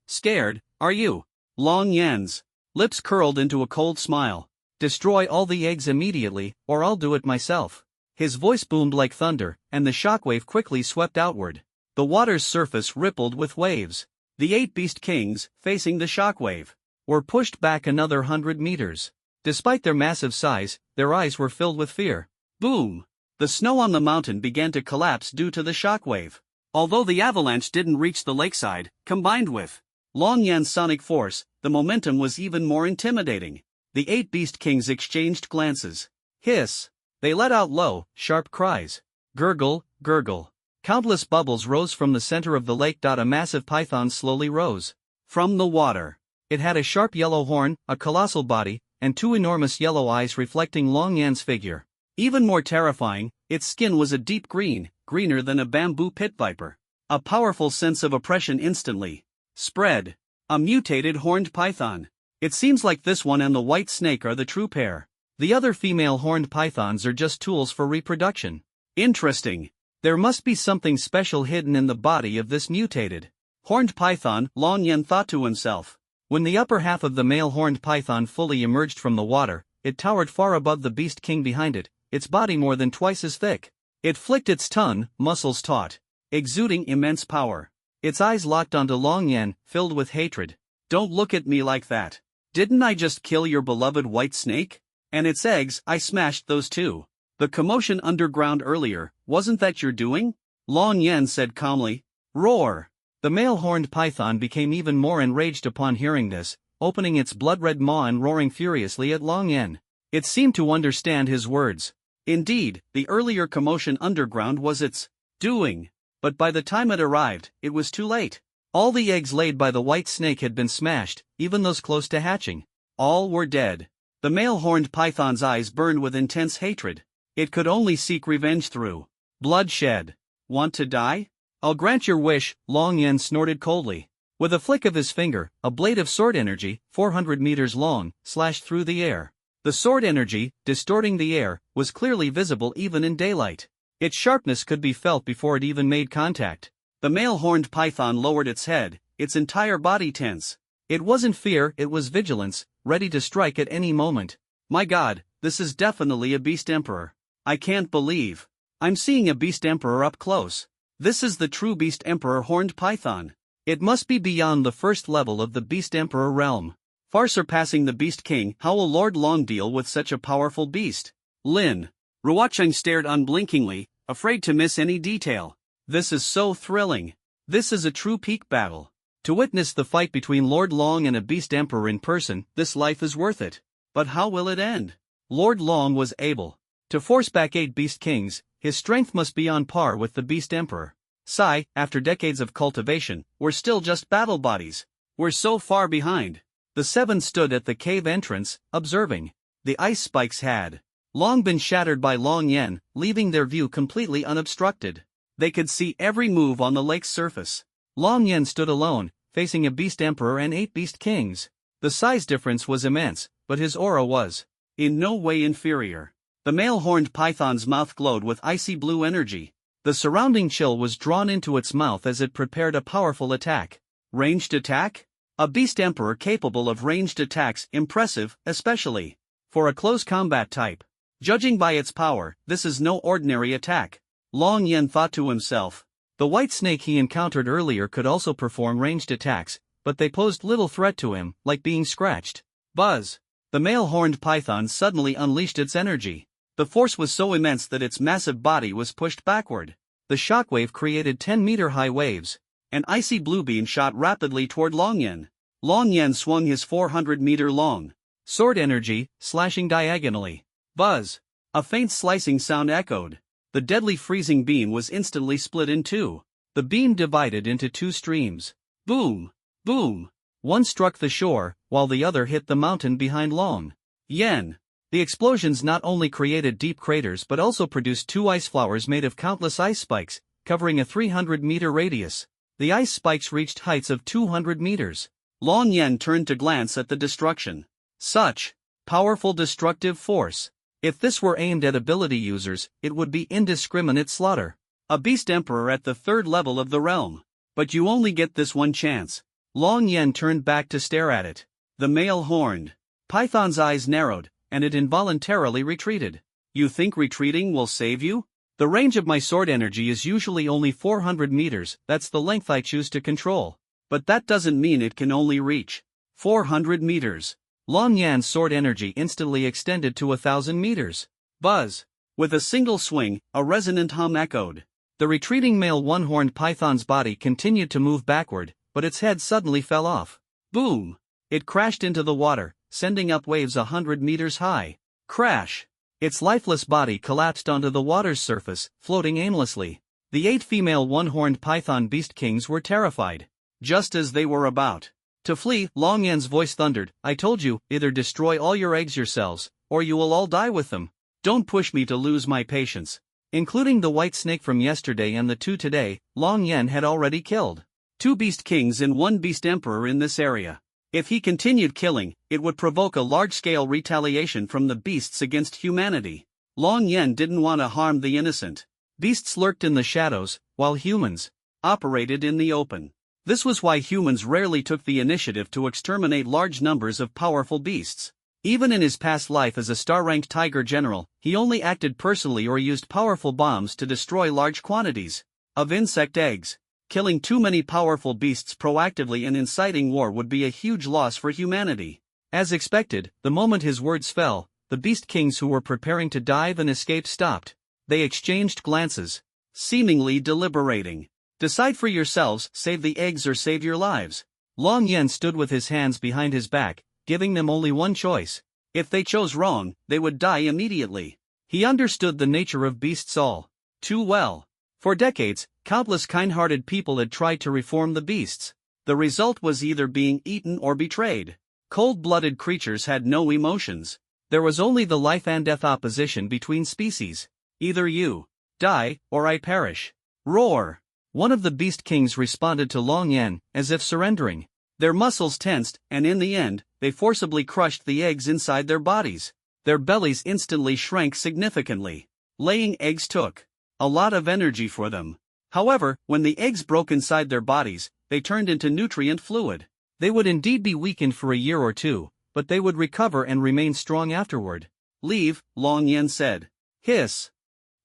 Scared, are you? Long Yen's lips curled into a cold smile. Destroy all the eggs immediately, or I'll do it myself. His voice boomed like thunder, and the shockwave quickly swept outward. The water's surface rippled with waves. The 8 Beast Kings, facing the shockwave, were pushed back another 100 meters. Despite their massive size, their eyes were filled with fear. Boom! The snow on the mountain began to collapse due to the shockwave. Although the avalanche didn't reach the lakeside, combined with Long Yan's sonic force, the momentum was even more intimidating. The 8 Beast Kings exchanged glances. Hiss! They let out low, sharp cries. Gurgle, gurgle. Countless bubbles rose from the center of the lake. A massive python slowly rose from the water. It had a sharp yellow horn, a colossal body, and 2 enormous yellow eyes reflecting Long Yan's figure. Even more terrifying, its skin was a deep green, greener than a bamboo pit viper. A powerful sense of oppression instantly spread. A mutated horned python. It seems like this one and the white snake are the true pair. The other female horned pythons are just tools for reproduction. Interesting. There must be something special hidden in the body of this mutated horned python, Long Yen thought to himself. When the upper half of the male horned python fully emerged from the water, it towered far above the Beast King behind it, its body more than twice as thick. It flicked its tongue, muscles taut, exuding immense power. Its eyes locked onto Long Yen, filled with hatred. Don't look at me like that. Didn't I just kill your beloved white snake? And its eggs, I smashed those too. The commotion underground earlier, wasn't that your doing? Long Yen said calmly. Roar! The male horned python became even more enraged upon hearing this, opening its blood-red maw and roaring furiously at Long Yen. It seemed to understand his words. Indeed, the earlier commotion underground was its doing. But by the time it arrived, it was too late. All the eggs laid by the white snake had been smashed, even those close to hatching. All were dead. The male horned python's eyes burned with intense hatred. It could only seek revenge through bloodshed. Want to die? I'll grant your wish, Long Yen snorted coldly. With a flick of his finger, a blade of sword energy, 400 meters long, slashed through the air. The sword energy, distorting the air, was clearly visible even in daylight. Its sharpness could be felt before it even made contact. The male horned python lowered its head, its entire body tense. It wasn't fear, it was vigilance, ready to strike at any moment. My God, this is definitely a beast emperor. I can't believe I'm seeing a beast emperor up close. This is the true beast emperor horned python. It must be beyond the first level of the beast emperor realm, far surpassing the beast king. How will Lord Long deal with such a powerful beast? Lin Ruochen stared unblinkingly, afraid to miss any detail. This is so thrilling. This is a true peak battle. To witness the fight between Lord Long and a beast emperor in person, this life is worth it. But how will it end? Lord Long was able to force back 8 beast kings. His strength must be on par with the beast emperor. Sigh, after decades of cultivation, we're still just battle bodies. We're so far behind. The 7 stood at the cave entrance, observing. The ice spikes had long been shattered by Long Yen, leaving their view completely unobstructed. They could see every move on the lake's surface. Long Yen stood alone, facing a beast emperor and 8 beast kings. The size difference was immense, but his aura was in no way inferior. The male horned python's mouth glowed with icy blue energy. The surrounding chill was drawn into its mouth as it prepared a powerful attack. Ranged attack? A beast emperor capable of ranged attacks, impressive, especially for a close combat type. Judging by its power, this is no ordinary attack. Long Yan thought to himself. The white snake he encountered earlier could also perform ranged attacks, but they posed little threat to him, like being scratched. Buzz! The male horned python suddenly unleashed its energy. The force was so immense that its massive body was pushed backward. The shockwave created 10-meter-high waves. An icy blue beam shot rapidly toward Long Yan. Long Yan swung his 400-meter-long sword energy, slashing diagonally. Buzz! A faint slicing sound echoed. The deadly freezing beam was instantly split in two. The beam divided into two streams. Boom! Boom! One struck the shore, while the other hit the mountain behind Long Yan. The explosions not only created deep craters but also produced two ice flowers made of countless ice spikes, covering a 300-meter radius. The ice spikes reached heights of 200 meters. Long Yan turned to glance at the destruction. Such powerful destructive force. If this were aimed at ability users, it would be indiscriminate slaughter. A beast emperor at the 3rd level of the realm. But you only get this one chance. Long Yan turned back to stare at it. The male horned python's eyes narrowed, and it involuntarily retreated. You think retreating will save you? The range of my sword energy is usually only 400 meters, that's the length I choose to control. But that doesn't mean it can only reach 400 meters. Long Yan's sword energy instantly extended to 1,000 meters. Buzz! With a single swing, a resonant hum echoed. The retreating male one-horned python's body continued to move backward, but its head suddenly fell off. Boom! It crashed into the water, sending up waves 100 meters high. Crash! Its lifeless body collapsed onto the water's surface, floating aimlessly. The 8 female one-horned python beast kings were terrified. Just as they were about to flee, Long Yan's voice thundered, I told you, either destroy all your eggs yourselves, or you will all die with them. Don't push me to lose my patience. Including the white snake from yesterday and the 2 today, Long Yan had already killed 2 beast kings and 1 beast emperor in this area. If he continued killing, it would provoke a large-scale retaliation from the beasts against humanity. Long Yan didn't want to harm the innocent. Beasts lurked in the shadows, while humans operated in the open. This was why humans rarely took the initiative to exterminate large numbers of powerful beasts. Even in his past life as a star-ranked tiger general, he only acted personally or used powerful bombs to destroy large quantities of insect eggs. Killing too many powerful beasts proactively and inciting war would be a huge loss for humanity. As expected, the moment his words fell, the beast kings who were preparing to dive and escape stopped. They exchanged glances, seemingly deliberating. Decide for yourselves, save the eggs or save your lives. Long Yan stood with his hands behind his back, giving them only one choice. If they chose wrong, they would die immediately. He understood the nature of beasts all too well. For decades, countless kind-hearted people had tried to reform the beasts. The result was either being eaten or betrayed. Cold-blooded creatures had no emotions. There was only the life and death opposition between species. Either you die, or I perish. Roar! One of the beast kings responded to Long Yan, as if surrendering. Their muscles tensed, and in the end, they forcibly crushed the eggs inside their bodies. Their bellies instantly shrank significantly. Laying eggs took a lot of energy for them. However, when the eggs broke inside their bodies, they turned into nutrient fluid. They would indeed be weakened for a year or two, but they would recover and remain strong afterward. Leave, Long Yan said. Hiss!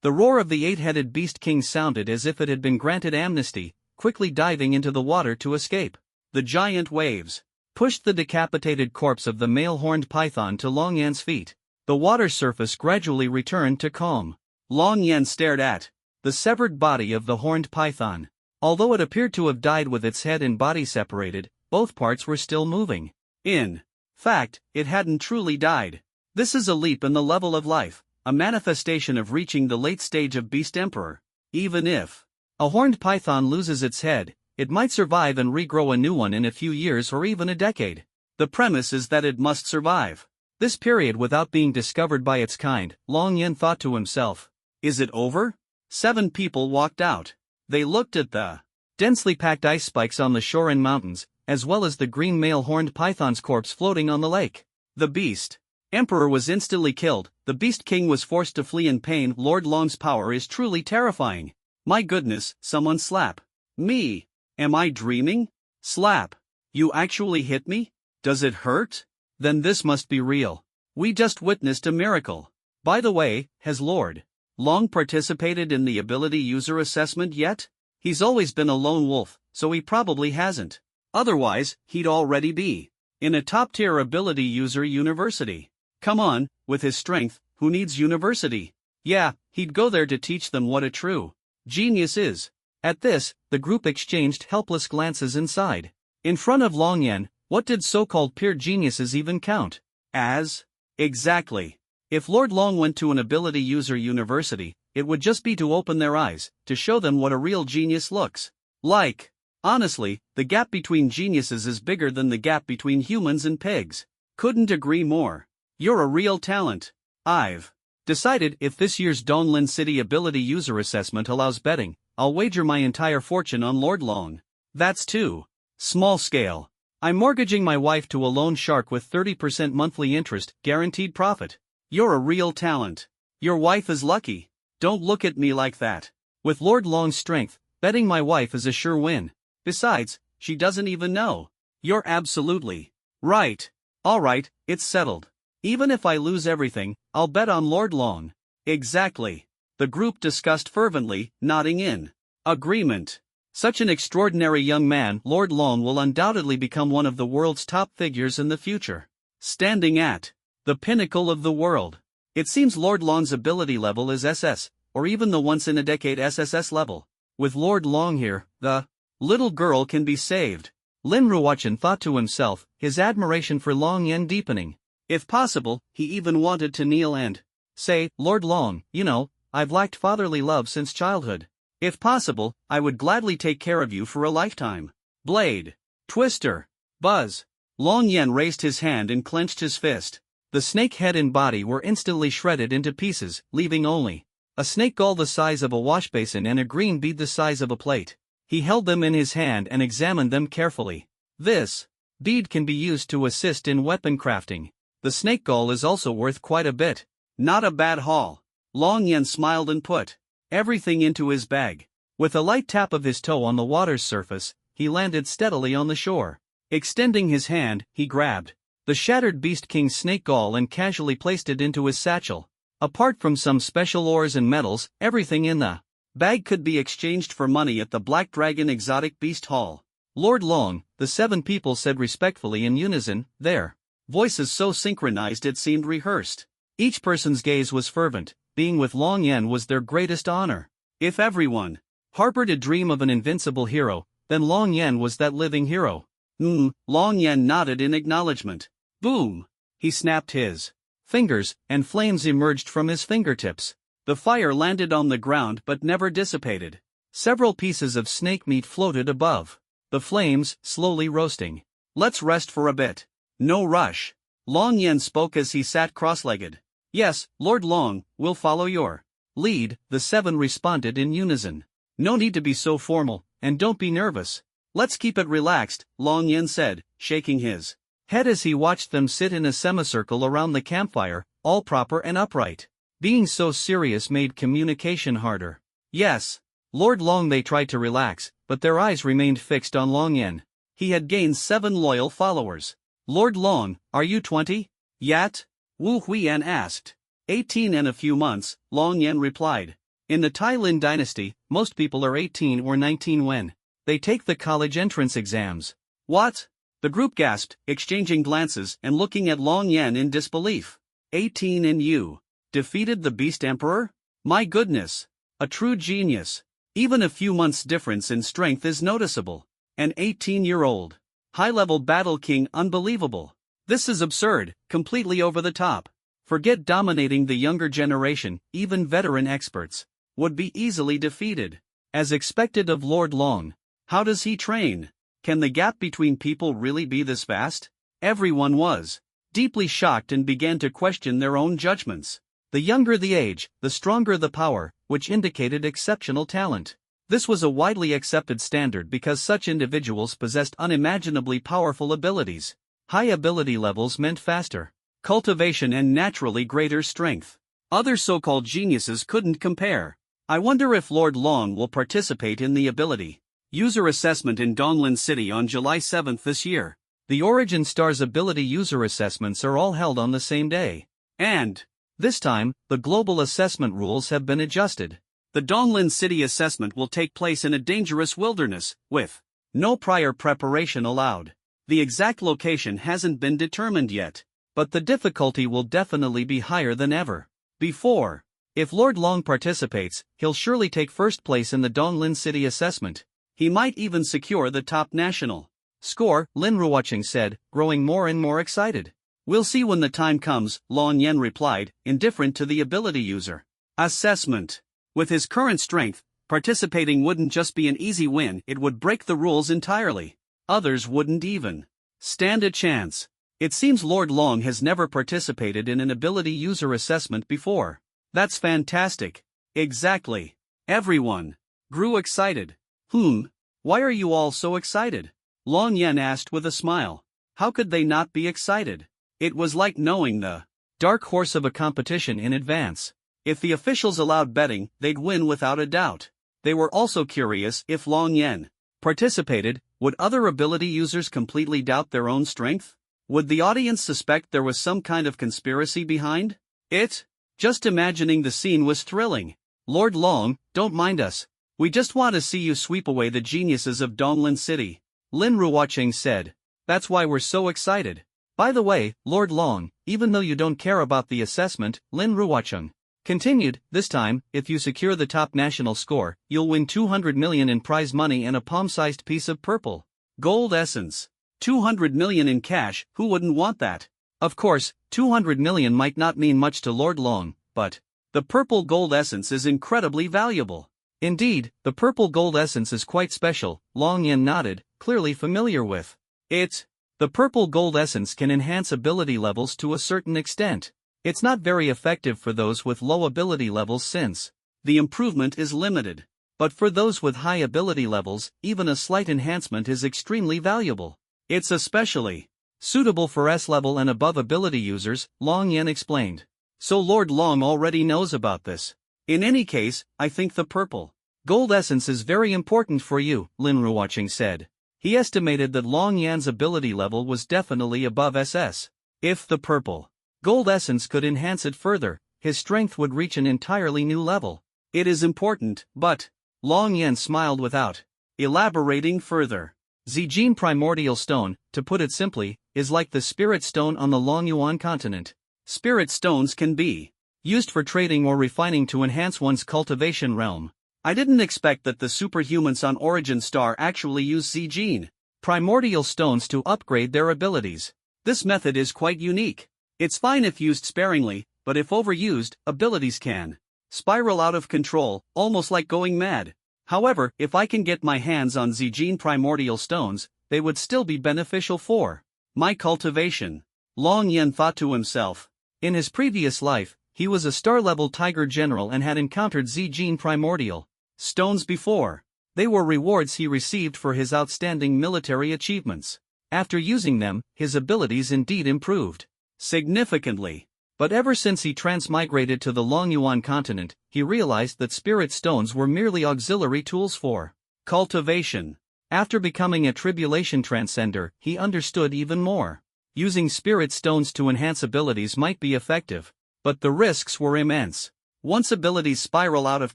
The roar of the 8-headed beast king sounded as if it had been granted amnesty, quickly diving into the water to escape. The giant waves pushed the decapitated corpse of the male horned python to Long Yan's feet. The water surface gradually returned to calm. Long Yan stared at the severed body of the horned python. Although it appeared to have died with its head and body separated, both parts were still moving. In fact, it hadn't truly died. This is a leap in the level of life, a manifestation of reaching the late stage of beast emperor. Even if a horned python loses its head, it might survive and regrow a new one in a few years or even a decade. The premise is that it must survive this period without being discovered by its kind. Long Yan thought to himself. Is it over? 7 people walked out. They looked at the densely packed ice spikes on the shore and mountains, as well as the green male horned python's corpse floating on the lake. The beast emperor was instantly killed. The beast king was forced to flee in pain. Lord Long's power is truly terrifying. My goodness, someone slap. Me. Am I dreaming? Slap. You actually hit me? Does it hurt? Then this must be real. We just witnessed a miracle. By the way, has Lord Long participated in the ability user assessment yet? He's always been a lone wolf, so he probably hasn't. Otherwise, he'd already be in a top-tier ability user university. Come on, with his strength, who needs university? Yeah, he'd go there to teach them what a true genius is. At this, the group exchanged helpless glances inside. In front of Long Yan, what did so-called pure geniuses even count as? Exactly. If Lord Long went to an ability user university, it would just be to open their eyes, to show them what a real genius looks like. Honestly, the gap between geniuses is bigger than the gap between humans and pigs. Couldn't agree more. You're a real talent. I've decided if this year's Donglin City Ability User Assessment allows betting, I'll wager my entire fortune on Lord Long. That's too small scale. I'm mortgaging my wife to a loan shark with 30% monthly interest, guaranteed profit. You're a real talent. Your wife is lucky. Don't look at me like that. With Lord Long's strength, betting my wife is a sure win. Besides, she doesn't even know. You're absolutely right. Alright, it's settled. Even if I lose everything, I'll bet on Lord Long. Exactly. The group discussed fervently, nodding in agreement. Such an extraordinary young man, Lord Long will undoubtedly become one of the world's top figures in the future. Standing at the pinnacle of the world. It seems Lord Long's ability level is SS, or even the once-in-a-decade SSS level. With Lord Long here, the little girl can be saved. Lin Ruochen thought to himself, his admiration for Long Yan deepening. If possible, he even wanted to kneel and say, Lord Long, you know, I've lacked fatherly love since childhood. If possible, I would gladly take care of you for a lifetime. Blade. Twister. Buzz. Long Yan raised his hand and clenched his fist. The snake head and body were instantly shredded into pieces, leaving only a snake gall the size of a wash basin and a green bead the size of a plate. He held them in his hand and examined them carefully. This bead can be used to assist in weapon crafting. The snake gall is also worth quite a bit. Not a bad haul. Long Yan smiled and put everything into his bag. With a light tap of his toe on the water's surface, he landed steadily on the shore. Extending his hand, he grabbed the shattered Beast King's snake gall and casually placed it into his satchel. Apart from some special ores and metals, everything in the bag could be exchanged for money at the Black Dragon Exotic Beast Hall. Lord Long, the 7 people said respectfully in unison, their voices so synchronized it seemed rehearsed. Each person's gaze was fervent. Being with Long Yan was their greatest honor. If everyone harbored a dream of an invincible hero, then Long Yan was that living hero. Long Yan nodded in acknowledgement. Boom! He snapped his fingers, and flames emerged from his fingertips. The fire landed on the ground but never dissipated. Several pieces of snake meat floated above the flames, slowly roasting. Let's rest for a bit. No rush. Long Yan spoke as he sat cross-legged. Yes, Lord Long, we'll follow your lead, the 7 responded in unison. No need to be so formal, and don't be nervous. Let's keep it relaxed, Long Yan said, shaking his head as he watched them sit in a semicircle around the campfire, all proper and upright. Being so serious made communication harder. Yes, Lord Long. They tried to relax, but their eyes remained fixed on Long Yan. He had gained 7 loyal followers. Lord Long, are you 20 yet? Wu Huiyan asked. 18 and a few months, Long Yan replied. In the Tai Lin dynasty, most people are 18 or 19 when they take the college entrance exams. What? The group gasped, exchanging glances and looking at Long Yan in disbelief. 18 and you defeated the Beast Emperor? My goodness. A true genius. Even a few months' difference in strength is noticeable. An 18-year-old high-level battle king, unbelievable. This is absurd, completely over the top. Forget dominating the younger generation, even veteran experts would be easily defeated. As expected of Lord Long. How does he train? Can the gap between people really be this vast? Everyone was deeply shocked and began to question their own judgments. The younger the age, the stronger the power, which indicated exceptional talent. This was a widely accepted standard because such individuals possessed unimaginably powerful abilities. High ability levels meant faster cultivation and naturally greater strength. Other so-called geniuses couldn't compare. I wonder if Lord Long will participate in the ability user assessment in Donglin City on July 7 this year. The Origin Stars ability user assessments are all held on the same day. And this time, the global assessment rules have been adjusted. The Donglin City assessment will take place in a dangerous wilderness, with no prior preparation allowed. The exact location hasn't been determined yet, but the difficulty will definitely be higher than ever before. If Lord Long participates, he'll surely take first place in the Donglin City assessment. He might even secure the top national score, Lin Ruocheng said, growing more and more excited. We'll see when the time comes, Long Yen replied, indifferent to the ability user assessment. With his current strength, participating wouldn't just be an easy win, it would break the rules entirely. Others wouldn't even stand a chance. It seems Lord Long has never participated in an ability user assessment before. That's fantastic. Exactly. Everyone grew excited. Why are you all so excited? Long Yen asked with a smile. How could they not be excited? It was like knowing the dark horse of a competition in advance. If the officials allowed betting, they'd win without a doubt. They were also curious if Long Yen participated, would other ability users completely doubt their own strength? Would the audience suspect there was some kind of conspiracy behind it? Just imagining the scene was thrilling. Lord Long, don't mind us. We just want to see you sweep away the geniuses of Donglin City, Lin Ruocheng said. That's why we're so excited. By the way, Lord Long, even though you don't care about the assessment, Lin Ruocheng continued, this time, if you secure the top national score, you'll win 200 million in prize money and a palm-sized piece of purple gold essence. 200 million in cash, who wouldn't want that? Of course, 200 million might not mean much to Lord Long, but the purple gold essence is incredibly valuable. Indeed, the purple gold essence is quite special, Long Yen nodded, clearly familiar with it. The purple gold essence can enhance ability levels to a certain extent. It's not very effective for those with low ability levels since the improvement is limited. But for those with high ability levels, even a slight enhancement is extremely valuable. It's especially suitable for S-level and above ability users, Long Yen explained. So Lord Long already knows about this. In any case, I think the purple gold essence is very important for you, Lin Ruocheng said. He estimated that Long Yan's ability level was definitely above SS. If the purple gold essence could enhance it further, his strength would reach an entirely new level. It is important, but Long Yan smiled without elaborating further. Zijin Primordial Stone, to put it simply, is like the Spirit Stone on the Longyuan continent. Spirit Stones can be used for trading or refining to enhance one's cultivation realm. I didn't expect that the superhumans on Origin Star actually use Zijin Primordial Stones to upgrade their abilities. This method is quite unique. It's fine if used sparingly, but if overused, abilities can spiral out of control, almost like going mad. However, if I can get my hands on Zijin Primordial Stones, they would still be beneficial for my cultivation. Long Yen thought to himself. In his previous life, he was a star-level Tiger General and had encountered Zijin Primordial Stones before. They were rewards he received for his outstanding military achievements. After using them, his abilities indeed improved significantly. But ever since he transmigrated to the Longyuan continent, he realized that spirit stones were merely auxiliary tools for cultivation. After becoming a Tribulation Transcender, he understood even more. Using spirit stones to enhance abilities might be effective, but the risks were immense. Once abilities spiral out of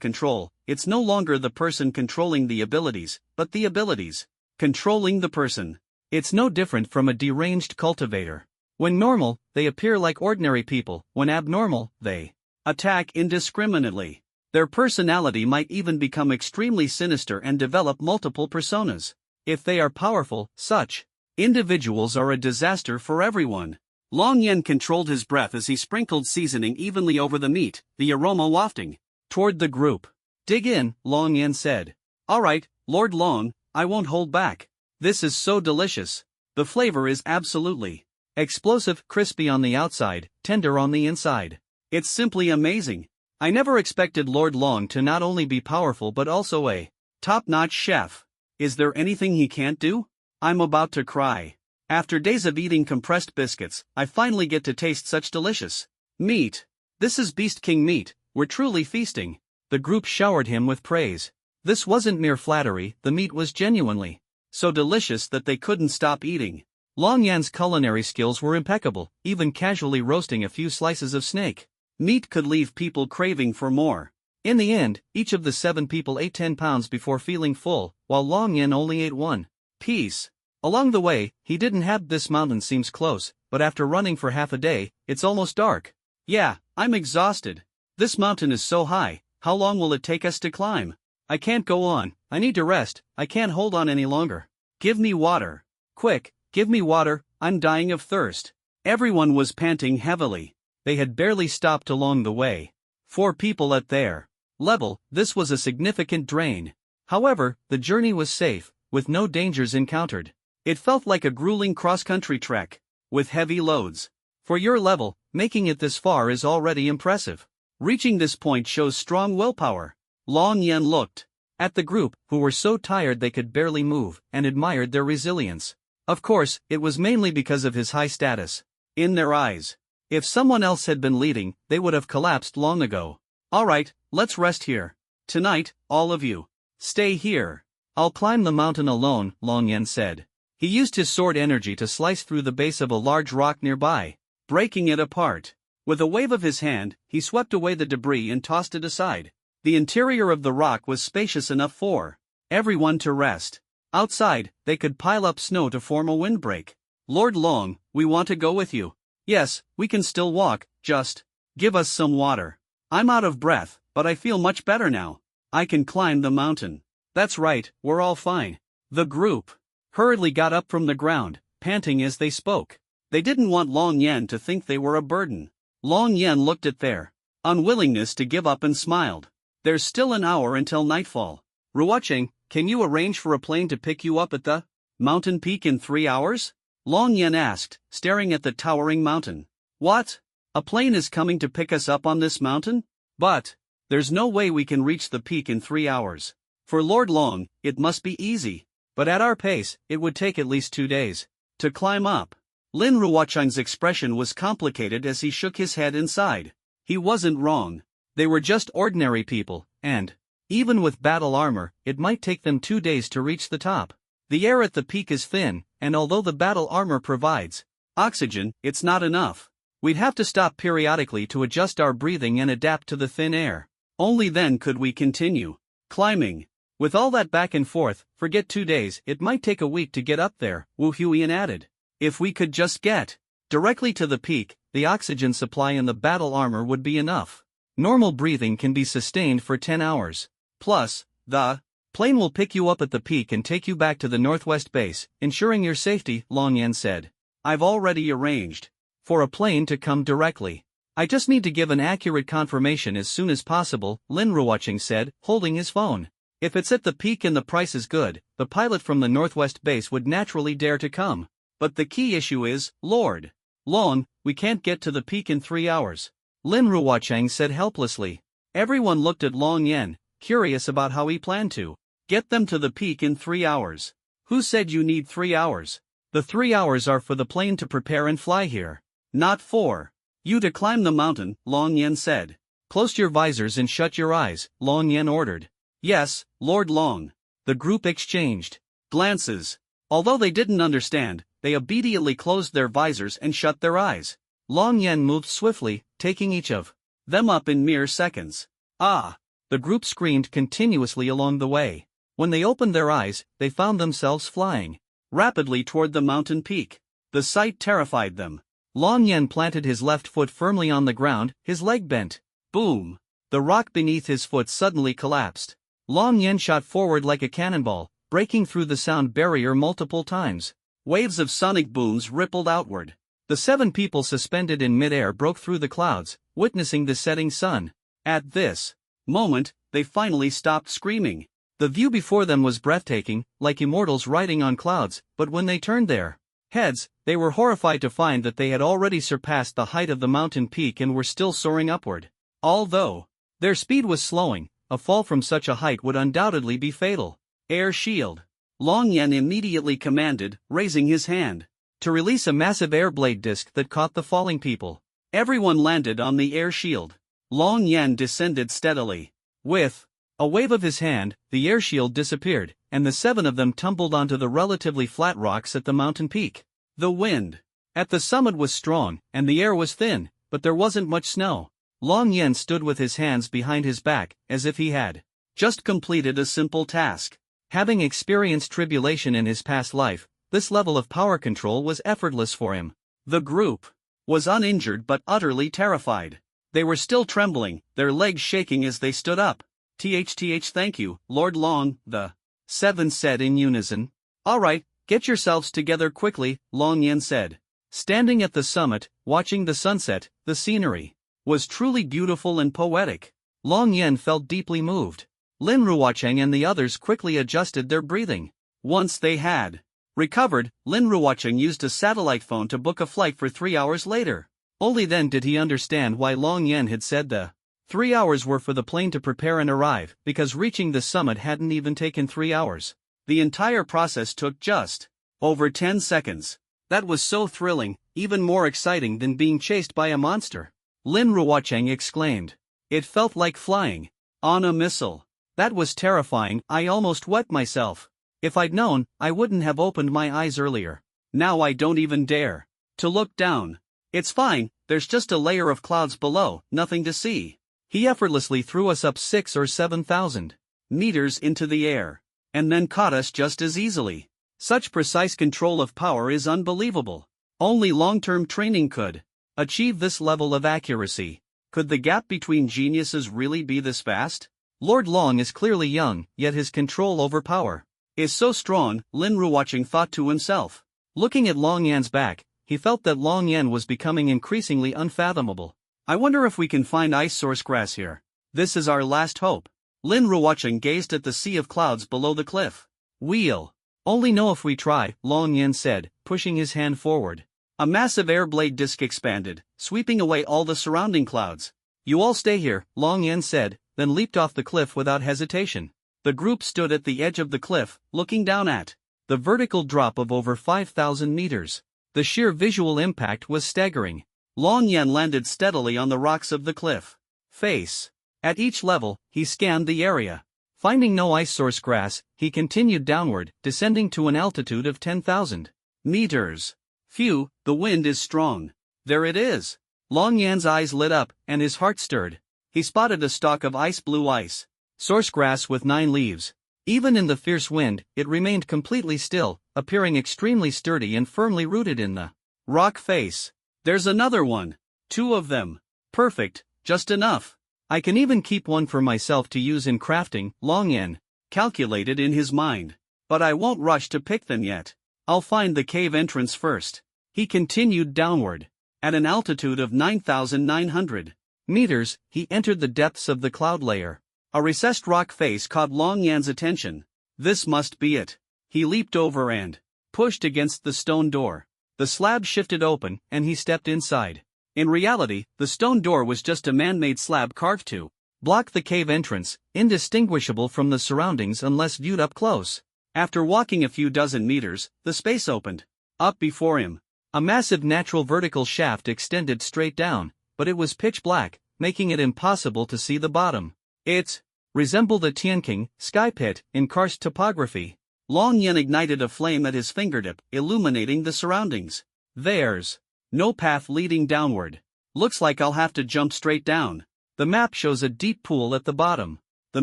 control, it's no longer the person controlling the abilities, but the abilities controlling the person. It's no different from a deranged cultivator. When normal, they appear like ordinary people. When abnormal, they attack indiscriminately. Their personality might even become extremely sinister and develop multiple personas. If they are powerful, such individuals are a disaster for everyone. Long Yen controlled his breath as he sprinkled seasoning evenly over the meat, the aroma wafting toward the group. Dig in, Long Yen said. Alright, Lord Long, I won't hold back. This is so delicious. The flavor is absolutely explosive, crispy on the outside, tender on the inside. It's simply amazing. I never expected Lord Long to not only be powerful but also a top-notch chef. Is there anything he can't do? I'm about to cry. After days of eating compressed biscuits, I finally get to taste such delicious meat. This is Beast King meat, we're truly feasting. The group showered him with praise. This wasn't mere flattery, the meat was genuinely so delicious that they couldn't stop eating. Long Yan's culinary skills were impeccable, even casually roasting a few slices of snake meat could leave people craving for more. In the end, each of the 7 people ate 10 pounds before feeling full, while Long Yan only ate 1 piece. Along the way, he didn't have "This mountain seems close, but after running for half a day, it's almost dark. Yeah, I'm exhausted. This mountain is so high, how long will it take us to climb? I can't go on, I need to rest, I can't hold on any longer. Give me water. Quick, give me water, I'm dying of thirst." Everyone was panting heavily. They had barely stopped along the way. 4 people at their level, this was a significant drain. However, the journey was safe, with no dangers encountered. It felt like a grueling cross-country trek, with heavy loads. For your level, making it this far is already impressive. Reaching this point shows strong willpower. Long Yan looked at the group, who were so tired they could barely move, and admired their resilience. Of course, it was mainly because of his high status in their eyes. If someone else had been leading, they would have collapsed long ago. "Alright, let's rest here. Tonight, all of you, stay here. I'll climb the mountain alone," Long Yan said. He used his sword energy to slice through the base of a large rock nearby, breaking it apart. With a wave of his hand, he swept away the debris and tossed it aside. The interior of the rock was spacious enough for everyone to rest. Outside, they could pile up snow to form a windbreak. "Lord Long, we want to go with you." "Yes, we can still walk, just give us some water. I'm out of breath, but I feel much better now. I can climb the mountain." "That's right, we're all fine." The group hurriedly got up from the ground, panting as they spoke. They didn't want Long Yan to think they were a burden. Long Yan looked at their unwillingness to give up and smiled. "There's still an hour until nightfall. Ruocheng, can you arrange for a plane to pick you up at the mountain peak in 3 hours? Long Yan asked, staring at the towering mountain. "What? A plane is coming to pick us up on this mountain? But there's no way we can reach the peak in 3 hours. For Lord Long, it must be easy. But at our pace, it would take at least 2 days to climb up." Lin Ruocheng's expression was complicated as he shook his head inside. He wasn't wrong. They were just ordinary people, and even with battle armor, it might take them 2 days to reach the top. The air at the peak is thin, and although the battle armor provides oxygen, it's not enough. We'd have to stop periodically to adjust our breathing and adapt to the thin air. Only then could we continue climbing. With all that back and forth, forget 2 days, it might take a week to get up there, Wu Huiyan added. If we could just get directly to the peak, the oxygen supply in the battle armor would be enough. Normal breathing can be sustained for 10 hours. Plus, the plane will pick you up at the peak and take you back to the northwest base, ensuring your safety, Long Yan said. I've already arranged for a plane to come directly. I just need to give an accurate confirmation as soon as possible, Lin Ruocheng said, holding his phone. If it's at the peak and the price is good, the pilot from the northwest base would naturally dare to come. But the key issue is, Lord Long, we can't get to the peak in 3 hours. Lin Ruocheng said helplessly. Everyone looked at Long Yan, curious about how he planned to get them to the peak in 3 hours. Who said you need 3 hours? The 3 hours are for the plane to prepare and fly here. Not for you to climb the mountain, Long Yan said. Close your visors and shut your eyes, Long Yan ordered. Yes, Lord Long. The group exchanged glances. Although they didn't understand, they obediently closed their visors and shut their eyes. Long Yan moved swiftly, taking each of them up in mere seconds. Ah! The group screamed continuously along the way. When they opened their eyes, they found themselves flying rapidly toward the mountain peak. The sight terrified them. Long Yan planted his left foot firmly on the ground, his leg bent. Boom! The rock beneath his foot suddenly collapsed. Long Yan shot forward like a cannonball, breaking through the sound barrier multiple times. Waves of sonic booms rippled outward. The 7 people suspended in midair broke through the clouds, witnessing the setting sun. At this moment, they finally stopped screaming. The view before them was breathtaking, like immortals riding on clouds, but when they turned their heads, they were horrified to find that they had already surpassed the height of the mountain peak and were still soaring upward. Although their speed was slowing, a fall from such a height would undoubtedly be fatal. Air shield. Long Yan immediately commanded, raising his hand to release a massive air blade disc that caught the falling people. Everyone landed on the air shield. Long Yan descended steadily. With a wave of his hand, the air shield disappeared, and the 7 of them tumbled onto the relatively flat rocks at the mountain peak. The wind at the summit was strong, and the air was thin, but there wasn't much snow. Long Yen stood with his hands behind his back, as if he had just completed a simple task. Having experienced tribulation in his past life, this level of power control was effortless for him. The group was uninjured but utterly terrified. They were still trembling, their legs shaking as they stood up. Thank you, Lord Long, the 7 said in unison. All right, get yourselves together quickly, Long Yen said. Standing at the summit, watching the sunset, the scenery was truly beautiful and poetic. Long Yen felt deeply moved. Lin Ruocheng and the others quickly adjusted their breathing. Once they had recovered, Lin Ruocheng used a satellite phone to book a flight for 3 hours later. Only then did he understand why Long Yen had said the 3 hours were for the plane to prepare and arrive, because reaching the summit hadn't even taken 3 hours. The entire process took just over 10 seconds. That was so thrilling, even more exciting than being chased by a monster. Lin Ruocheng exclaimed. It felt like flying on a missile. That was terrifying, I almost wet myself. If I'd known, I wouldn't have opened my eyes earlier. Now I don't even dare to look down. It's fine, there's just a layer of clouds below, nothing to see. He effortlessly threw us up 6 or 7,000 meters into the air, and then caught us just as easily. Such precise control of power is unbelievable. Only long-term training could achieve this level of accuracy. Could the gap between geniuses really be this vast? Lord Long is clearly young, yet his control over power is so strong, Lin Ruocheng thought to himself. Looking at Long Yan's back, he felt that Long Yan was becoming increasingly unfathomable. I wonder if we can find ice source grass here. This is our last hope. Lin Ruocheng gazed at the sea of clouds below the cliff. We'll only know if we try, Long Yan said, pushing his hand forward. A massive air blade disc expanded, sweeping away all the surrounding clouds. You all stay here, Long Yan said, then leaped off the cliff without hesitation. The group stood at the edge of the cliff, looking down at the vertical drop of over 5,000 meters. The sheer visual impact was staggering. Long Yan landed steadily on the rocks of the cliff face. At each level, he scanned the area. Finding no ice source grass, he continued downward, descending to an altitude of 10,000 meters. Phew, the wind is strong. There it is. Long Yan's eyes lit up, and his heart stirred. He spotted a stalk of ice-blue ice source grass with 9 leaves. Even in the fierce wind, it remained completely still, appearing extremely sturdy and firmly rooted in the rock face. There's another one. 2 of them. Perfect, just enough. I can even keep one for myself to use in crafting, Long Yan calculated in his mind. But I won't rush to pick them yet. I'll find the cave entrance first. He continued downward. At an altitude of 9,900 meters, he entered the depths of the cloud layer. A recessed rock face caught Long Yan's attention. This must be it. He leaped over and pushed against the stone door. The slab shifted open, and he stepped inside. In reality, the stone door was just a man-made slab carved to block the cave entrance, indistinguishable from the surroundings unless viewed up close. After walking a few dozen meters, the space opened up before him. A massive natural vertical shaft extended straight down, but it was pitch black, making it impossible to see the bottom. It resembled a Tianqing sky pit in karst topography. Long Yan ignited a flame at his fingertip, illuminating the surroundings. There's no path leading downward. Looks like I'll have to jump straight down. The map shows a deep pool at the bottom. The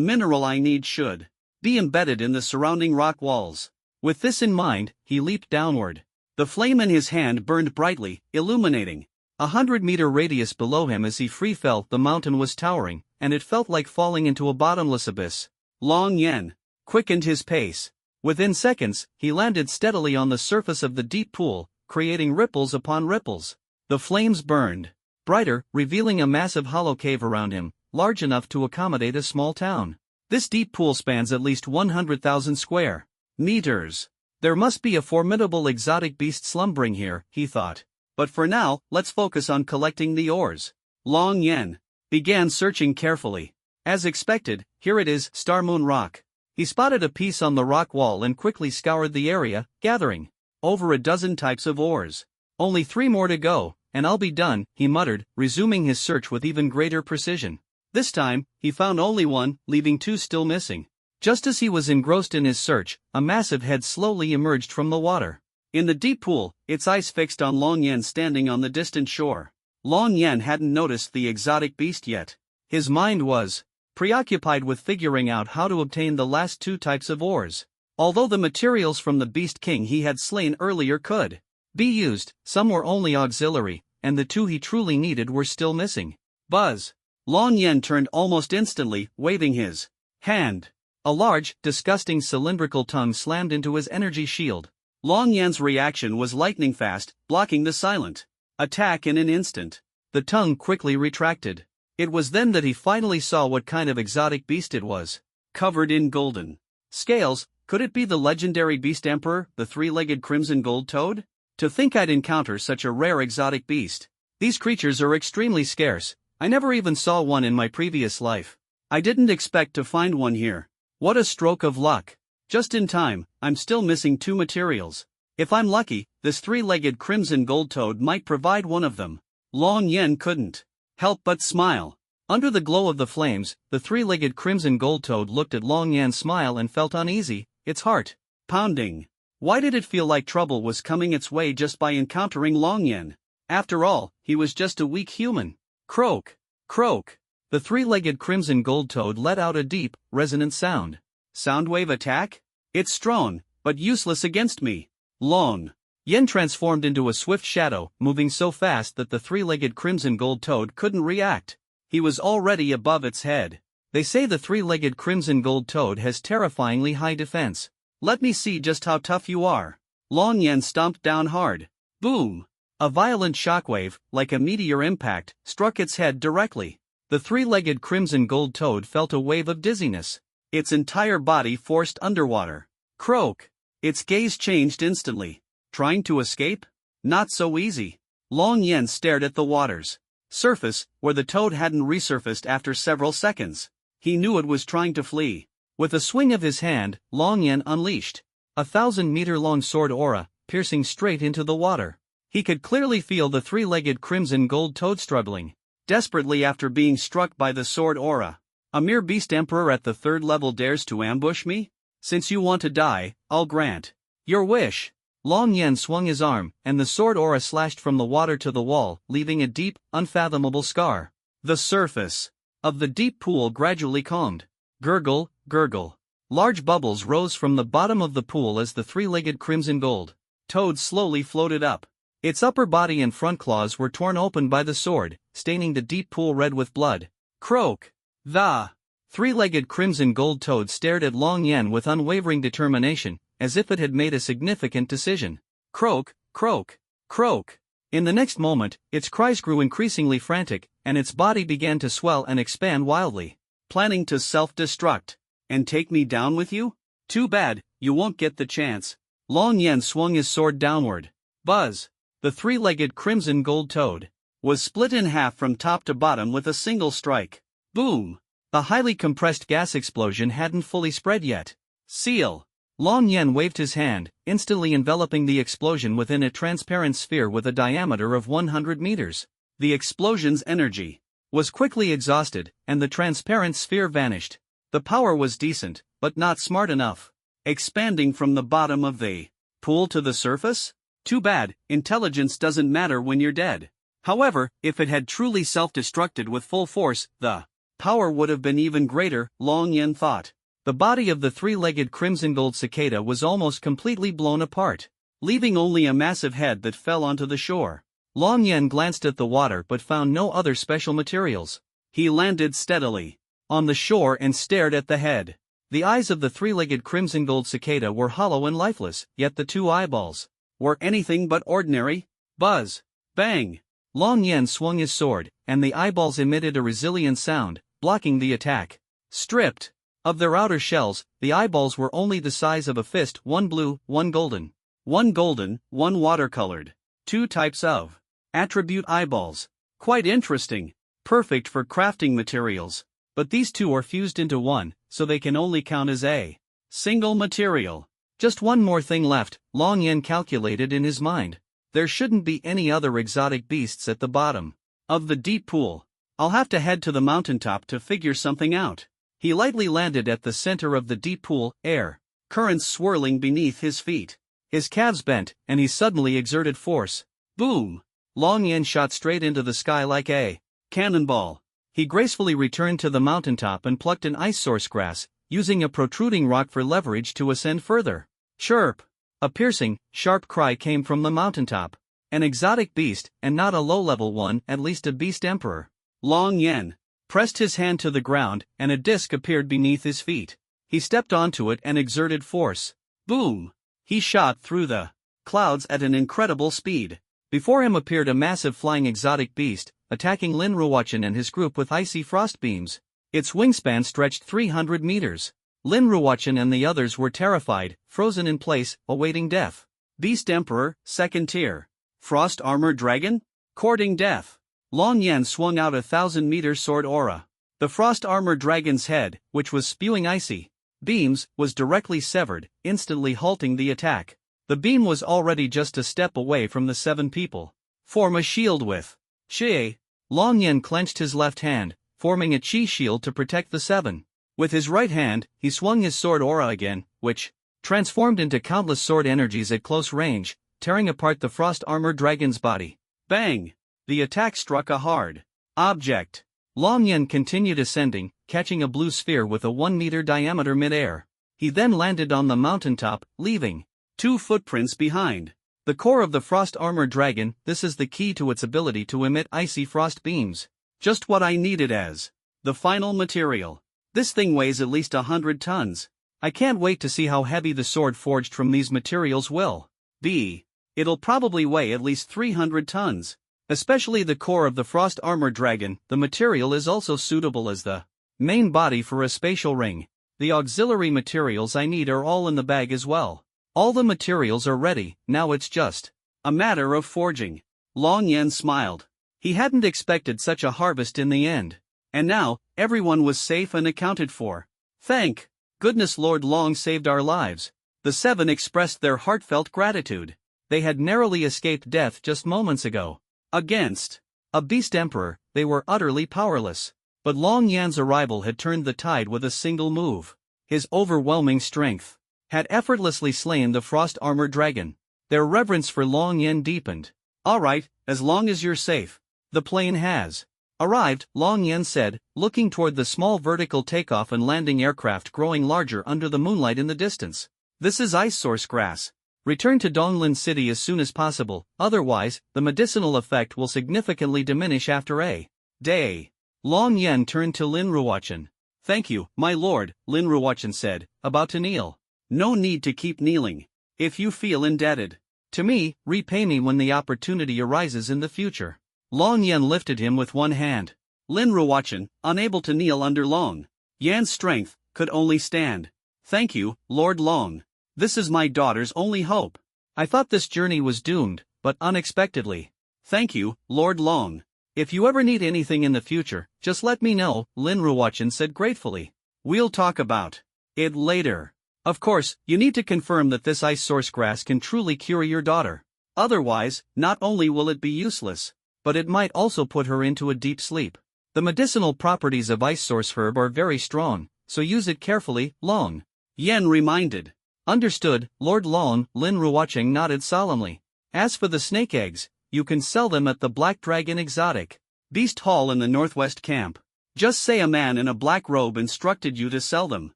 mineral I need should be embedded in the surrounding rock walls. With this in mind, he leaped downward. The flame in his hand burned brightly, illuminating 100-meter radius below him. As he free fell, the mountain was towering, and it felt like falling into a bottomless abyss. Long Yan quickened his pace. Within seconds, he landed steadily on the surface of the deep pool, creating ripples upon ripples. The flames burned brighter, revealing a massive hollow cave around him, large enough to accommodate a small town. This deep pool spans at least 100,000 square meters. There must be a formidable exotic beast slumbering here, he thought. But for now, let's focus on collecting the ores. Long Yan began searching carefully. As expected, here it is, Star Moon Rock. He spotted a piece on the rock wall and quickly scoured the area, gathering over a dozen types of ores. Only 3 more to go, and I'll be done, he muttered, resuming his search with even greater precision. This time, he found only one, leaving two still missing. Just as he was engrossed in his search, a massive head slowly emerged from the water. In the deep pool, its eyes fixed on Long Yen standing on the distant shore. Long Yen hadn't noticed the exotic beast yet. His mind was preoccupied with figuring out how to obtain the last two types of ores. Although the materials from the Beast King he had slain earlier could be used, some were only auxiliary, and the two he truly needed were still missing. Buzz! Long Yen turned almost instantly, waving his hand. A large, disgusting cylindrical tongue slammed into his energy shield. Long Yen's reaction was lightning fast, blocking the silent attack in an instant. The tongue quickly retracted. It was then that he finally saw what kind of exotic beast it was. Covered in golden scales, could it be the legendary Beast Emperor, the three-legged crimson gold toad? To think I'd encounter such a rare exotic beast. These creatures are extremely scarce. I never even saw one in my previous life. I didn't expect to find one here. What a stroke of luck. Just in time, I'm still missing two materials. If I'm lucky, this three-legged crimson gold toad might provide one of them. Long Yen couldn't help but smile. Under the glow of the flames, the three-legged crimson gold toad looked at Long Yen's smile and felt uneasy, its heart pounding. Why did it feel like trouble was coming its way just by encountering Long Yen? After all, he was just a weak human. Croak! Croak! The three-legged crimson gold toad let out a deep, resonant sound. Soundwave attack? It's strong, but useless against me. Long Yen transformed into a swift shadow, moving so fast that the three-legged crimson gold toad couldn't react. He was already above its head. They say the three-legged crimson gold toad has terrifyingly high defense. Let me see just how tough you are. Long Yen stomped down hard. Boom! A violent shockwave, like a meteor impact, struck its head directly. The three-legged crimson gold toad felt a wave of dizziness. Its entire body forced underwater. Croak! Its gaze changed instantly. Trying to escape? Not so easy. Long Yen stared at the water's surface, where the toad hadn't resurfaced after several seconds. He knew it was trying to flee. With a swing of his hand, Long Yen unleashed a 1,000-meter-long sword aura, piercing straight into the water. He could clearly feel the three-legged crimson gold toad struggling desperately after being struck by the sword aura. A mere beast emperor at the third level dares to ambush me? Since you want to die, I'll grant your wish. Long Yen swung his arm, and the sword aura slashed from the water to the wall, leaving a deep, unfathomable scar. The surface of the deep pool gradually calmed. Gurgle, gurgle. Large bubbles rose from the bottom of the pool as the three-legged crimson gold toad slowly floated up. Its upper body and front claws were torn open by the sword, staining the deep pool red with blood. Croak! The three-legged crimson gold toad stared at Long Yen with unwavering determination, as if it had made a significant decision. Croak, croak, croak. In the next moment, its cries grew increasingly frantic, and its body began to swell and expand wildly. Planning to self-destruct and take me down with you? Too bad, you won't get the chance. Long Yen swung his sword downward. Buzz! The three-legged crimson gold toad was split in half from top to bottom with a single strike. Boom! The highly compressed gas explosion hadn't fully spread yet. Seal! Long Yen waved his hand, instantly enveloping the explosion within a transparent sphere with a diameter of 100 meters. The explosion's energy was quickly exhausted, and the transparent sphere vanished. The power was decent, but not smart enough. Expanding from the bottom of the pool to the surface? Too bad, intelligence doesn't matter when you're dead. However, if it had truly self-destructed with full force, the power would have been even greater, Long Yen thought. The body of the three-legged crimson gold cicada was almost completely blown apart, leaving only a massive head that fell onto the shore. Long Yen glanced at the water but found no other special materials. He landed steadily on the shore and stared at the head. The eyes of the three-legged crimson gold cicada were hollow and lifeless, yet the two eyeballs were anything but ordinary. Buzz! Bang! Long Yen swung his sword, and the eyeballs emitted a resilient sound, blocking the attack. Stripped of their outer shells, the eyeballs were only the size of a fist, one blue, one golden. One golden, one watercolored. Two types of attribute eyeballs. Quite interesting. Perfect for crafting materials. But these two are fused into one, so they can only count as a single material. Just one more thing left, Long Yen calculated in his mind. There shouldn't be any other exotic beasts at the bottom of the deep pool. I'll have to head to the mountaintop to figure something out. He lightly landed at the center of the deep pool, air currents swirling beneath his feet. His calves bent, and he suddenly exerted force. Boom! Long Yan shot straight into the sky like a cannonball. He gracefully returned to the mountaintop and plucked an ice source grass, using a protruding rock for leverage to ascend further. Chirp! A piercing, sharp cry came from the mountaintop. An exotic beast, and not a low-level one, at least a beast emperor. Long Yan pressed his hand to the ground, and a disc appeared beneath his feet. He stepped onto it and exerted force. Boom! He shot through the clouds at an incredible speed. Before him appeared a massive flying exotic beast, attacking Lin Ruochen and his group with icy frost beams. Its wingspan stretched 300 meters. Lin Ruochen and the others were terrified, frozen in place, awaiting death. Beast Emperor, second tier. Frost Armor Dragon? Courting death. Long Yan swung out a 1,000-meter sword aura. The Frost Armor Dragon's head, which was spewing icy beams, was directly severed, instantly halting the attack. The beam was already just a step away from the 7 people. Form a shield with Qi. Long Yan clenched his left hand, forming a Qi shield to protect the 7. With his right hand, he swung his sword aura again, which transformed into countless sword energies at close range, tearing apart the Frost Armor Dragon's body. Bang! The attack struck a hard object. Long Yan continued ascending, catching a blue sphere with a 1-meter diameter mid-air. He then landed on the mountaintop, leaving 2 footprints behind. The core of the Frost Armor Dragon, this is the key to its ability to emit icy frost beams. Just what I needed as the final material. This thing weighs at least 100 tons. I can't wait to see how heavy the sword forged from these materials will be. It'll probably weigh at least 300 tons. Especially the core of the Frost Armor Dragon. The material is also suitable as the main body for a spatial ring. The auxiliary materials I need are all in the bag as well. All the materials are ready, now it's just a matter of forging. Long Yan smiled. He hadn't expected such a harvest in the end. And now, everyone was safe and accounted for. Thank goodness Lord Long saved our lives. The 7 expressed their heartfelt gratitude. They had narrowly escaped death just moments ago. Against a beast emperor, they were utterly powerless. But Long Yan's arrival had turned the tide with a single move. His overwhelming strength had effortlessly slain the Frost Armor Dragon. Their reverence for Long Yan deepened. Alright, as long as you're safe. The plane has arrived, Long Yan said, looking toward the small vertical takeoff and landing aircraft growing larger under the moonlight in the distance. This is ice source grass. Return to Donglin City as soon as possible, otherwise, the medicinal effect will significantly diminish after a day. Long Yan turned to Lin Ruochen. Thank you, my lord, Lin Ruochen said, about to kneel. No need to keep kneeling. If you feel indebted to me, repay me when the opportunity arises in the future. Long Yan lifted him with one hand. Lin Ruochen, unable to kneel under Long Yan's strength, could only stand. Thank you, Lord Long. This is my daughter's only hope. I thought this journey was doomed, but unexpectedly. Thank you, Lord Long. If you ever need anything in the future, just let me know, Lin Ruochen said gratefully. We'll talk about it later. Of course, you need to confirm that this ice source grass can truly cure your daughter. Otherwise, not only will it be useless, but it might also put her into a deep sleep. The medicinal properties of ice source herb are very strong, so use it carefully, Long Yan reminded. Understood, Lord Long, Lin Ruochen nodded solemnly. As for the snake eggs, you can sell them at the Black Dragon Exotic Beast Hall in the Northwest Camp. Just say a man in a black robe instructed you to sell them.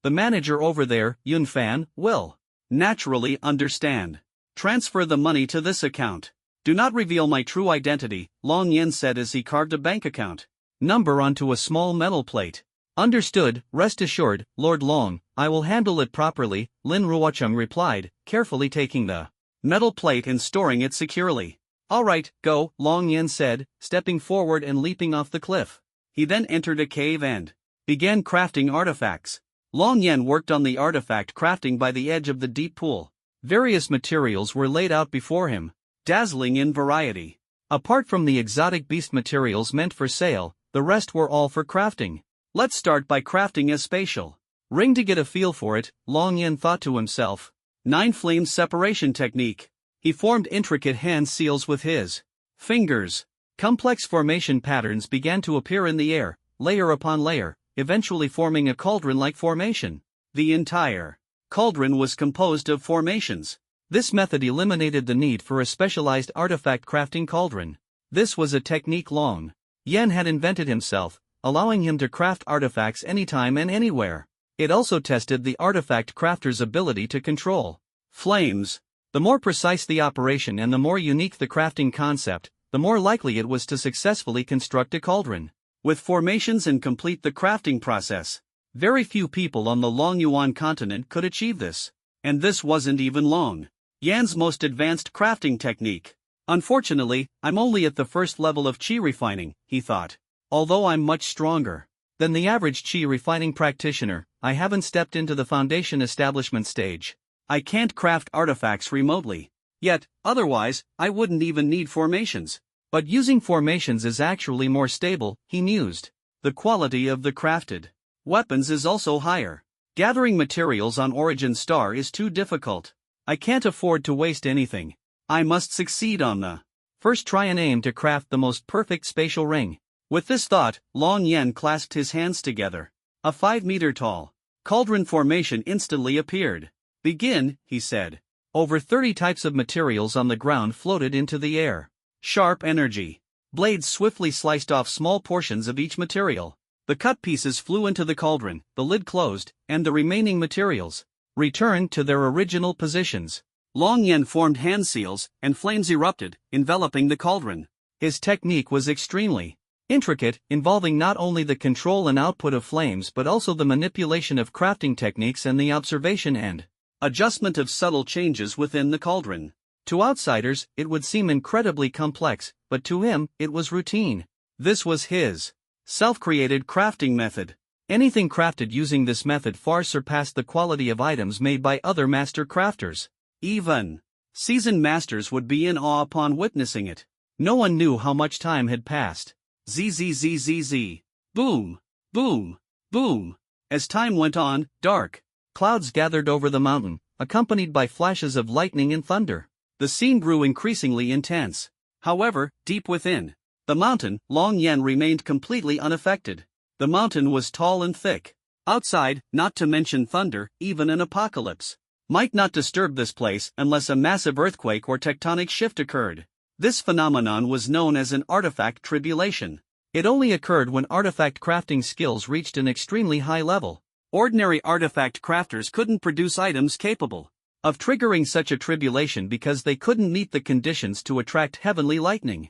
The manager over there, Yun Fan, will naturally understand. Transfer the money to this account. Do not reveal my true identity, Long Yan said as he carved a bank account number onto a small metal plate. Understood, rest assured, Lord Long, I will handle it properly, Lin Ruochen replied, carefully taking the metal plate and storing it securely. Alright, go, Long Yan said, stepping forward and leaping off the cliff. He then entered a cave and began crafting artifacts. Long Yan worked on the artifact crafting by the edge of the deep pool. Various materials were laid out before him, dazzling in variety. Apart from the exotic beast materials meant for sale, the rest were all for crafting. Let's start by crafting a spatial ring to get a feel for it, Long Yan thought to himself. 9 flame separation technique. He formed intricate hand seals with his fingers. Complex formation patterns began to appear in the air, layer upon layer, eventually forming a cauldron-like formation. The entire cauldron was composed of formations. This method eliminated the need for a specialized artifact crafting cauldron. This was a technique Long Yan had invented himself, allowing him to craft artifacts anytime and anywhere. It also tested the artifact crafter's ability to control flames. The more precise the operation and the more unique the crafting concept, the more likely it was to successfully construct a cauldron. With formations and complete the crafting process, very few people on the Long Yuan continent could achieve this. And this wasn't even Long Yan's most advanced crafting technique. Unfortunately, I'm only at the first level of qi refining, he thought. Although I'm much stronger than the average qi refining practitioner, I haven't stepped into the foundation establishment stage. I can't craft artifacts remotely. Yet, otherwise, I wouldn't even need formations. But using formations is actually more stable, he mused. The quality of the crafted weapons is also higher. Gathering materials on Origin Star is too difficult. I can't afford to waste anything. I must succeed on the first try and aim to craft the most perfect spatial ring. With this thought, Long Yan clasped his hands together. A 5-meter-tall cauldron formation instantly appeared. Begin, he said. Over 30 types of materials on the ground floated into the air. Sharp energy blades swiftly sliced off small portions of each material. The cut pieces flew into the cauldron, the lid closed, and the remaining materials returned to their original positions. Long Yan formed hand seals, and flames erupted, enveloping the cauldron. His technique was extremely intricate, involving not only the control and output of flames but also the manipulation of crafting techniques and the observation and adjustment of subtle changes within the cauldron. To outsiders, it would seem incredibly complex, but to him, it was routine. This was his self-created crafting method. Anything crafted using this method far surpassed the quality of items made by other master crafters. Even seasoned masters would be in awe upon witnessing it. No one knew how much time had passed. Zzzzz. Boom, boom, boom. As time went on, dark clouds gathered over the mountain, accompanied by flashes of lightning and thunder. The scene grew increasingly intense. However, deep within the mountain, Long Yan remained completely unaffected. The mountain was tall and thick. Outside, not to mention thunder, even an apocalypse might not disturb this place unless a massive earthquake or tectonic shift occurred. This phenomenon was known as an artifact tribulation. It only occurred when artifact crafting skills reached an extremely high level. Ordinary artifact crafters couldn't produce items capable of triggering such a tribulation because they couldn't meet the conditions to attract heavenly lightning.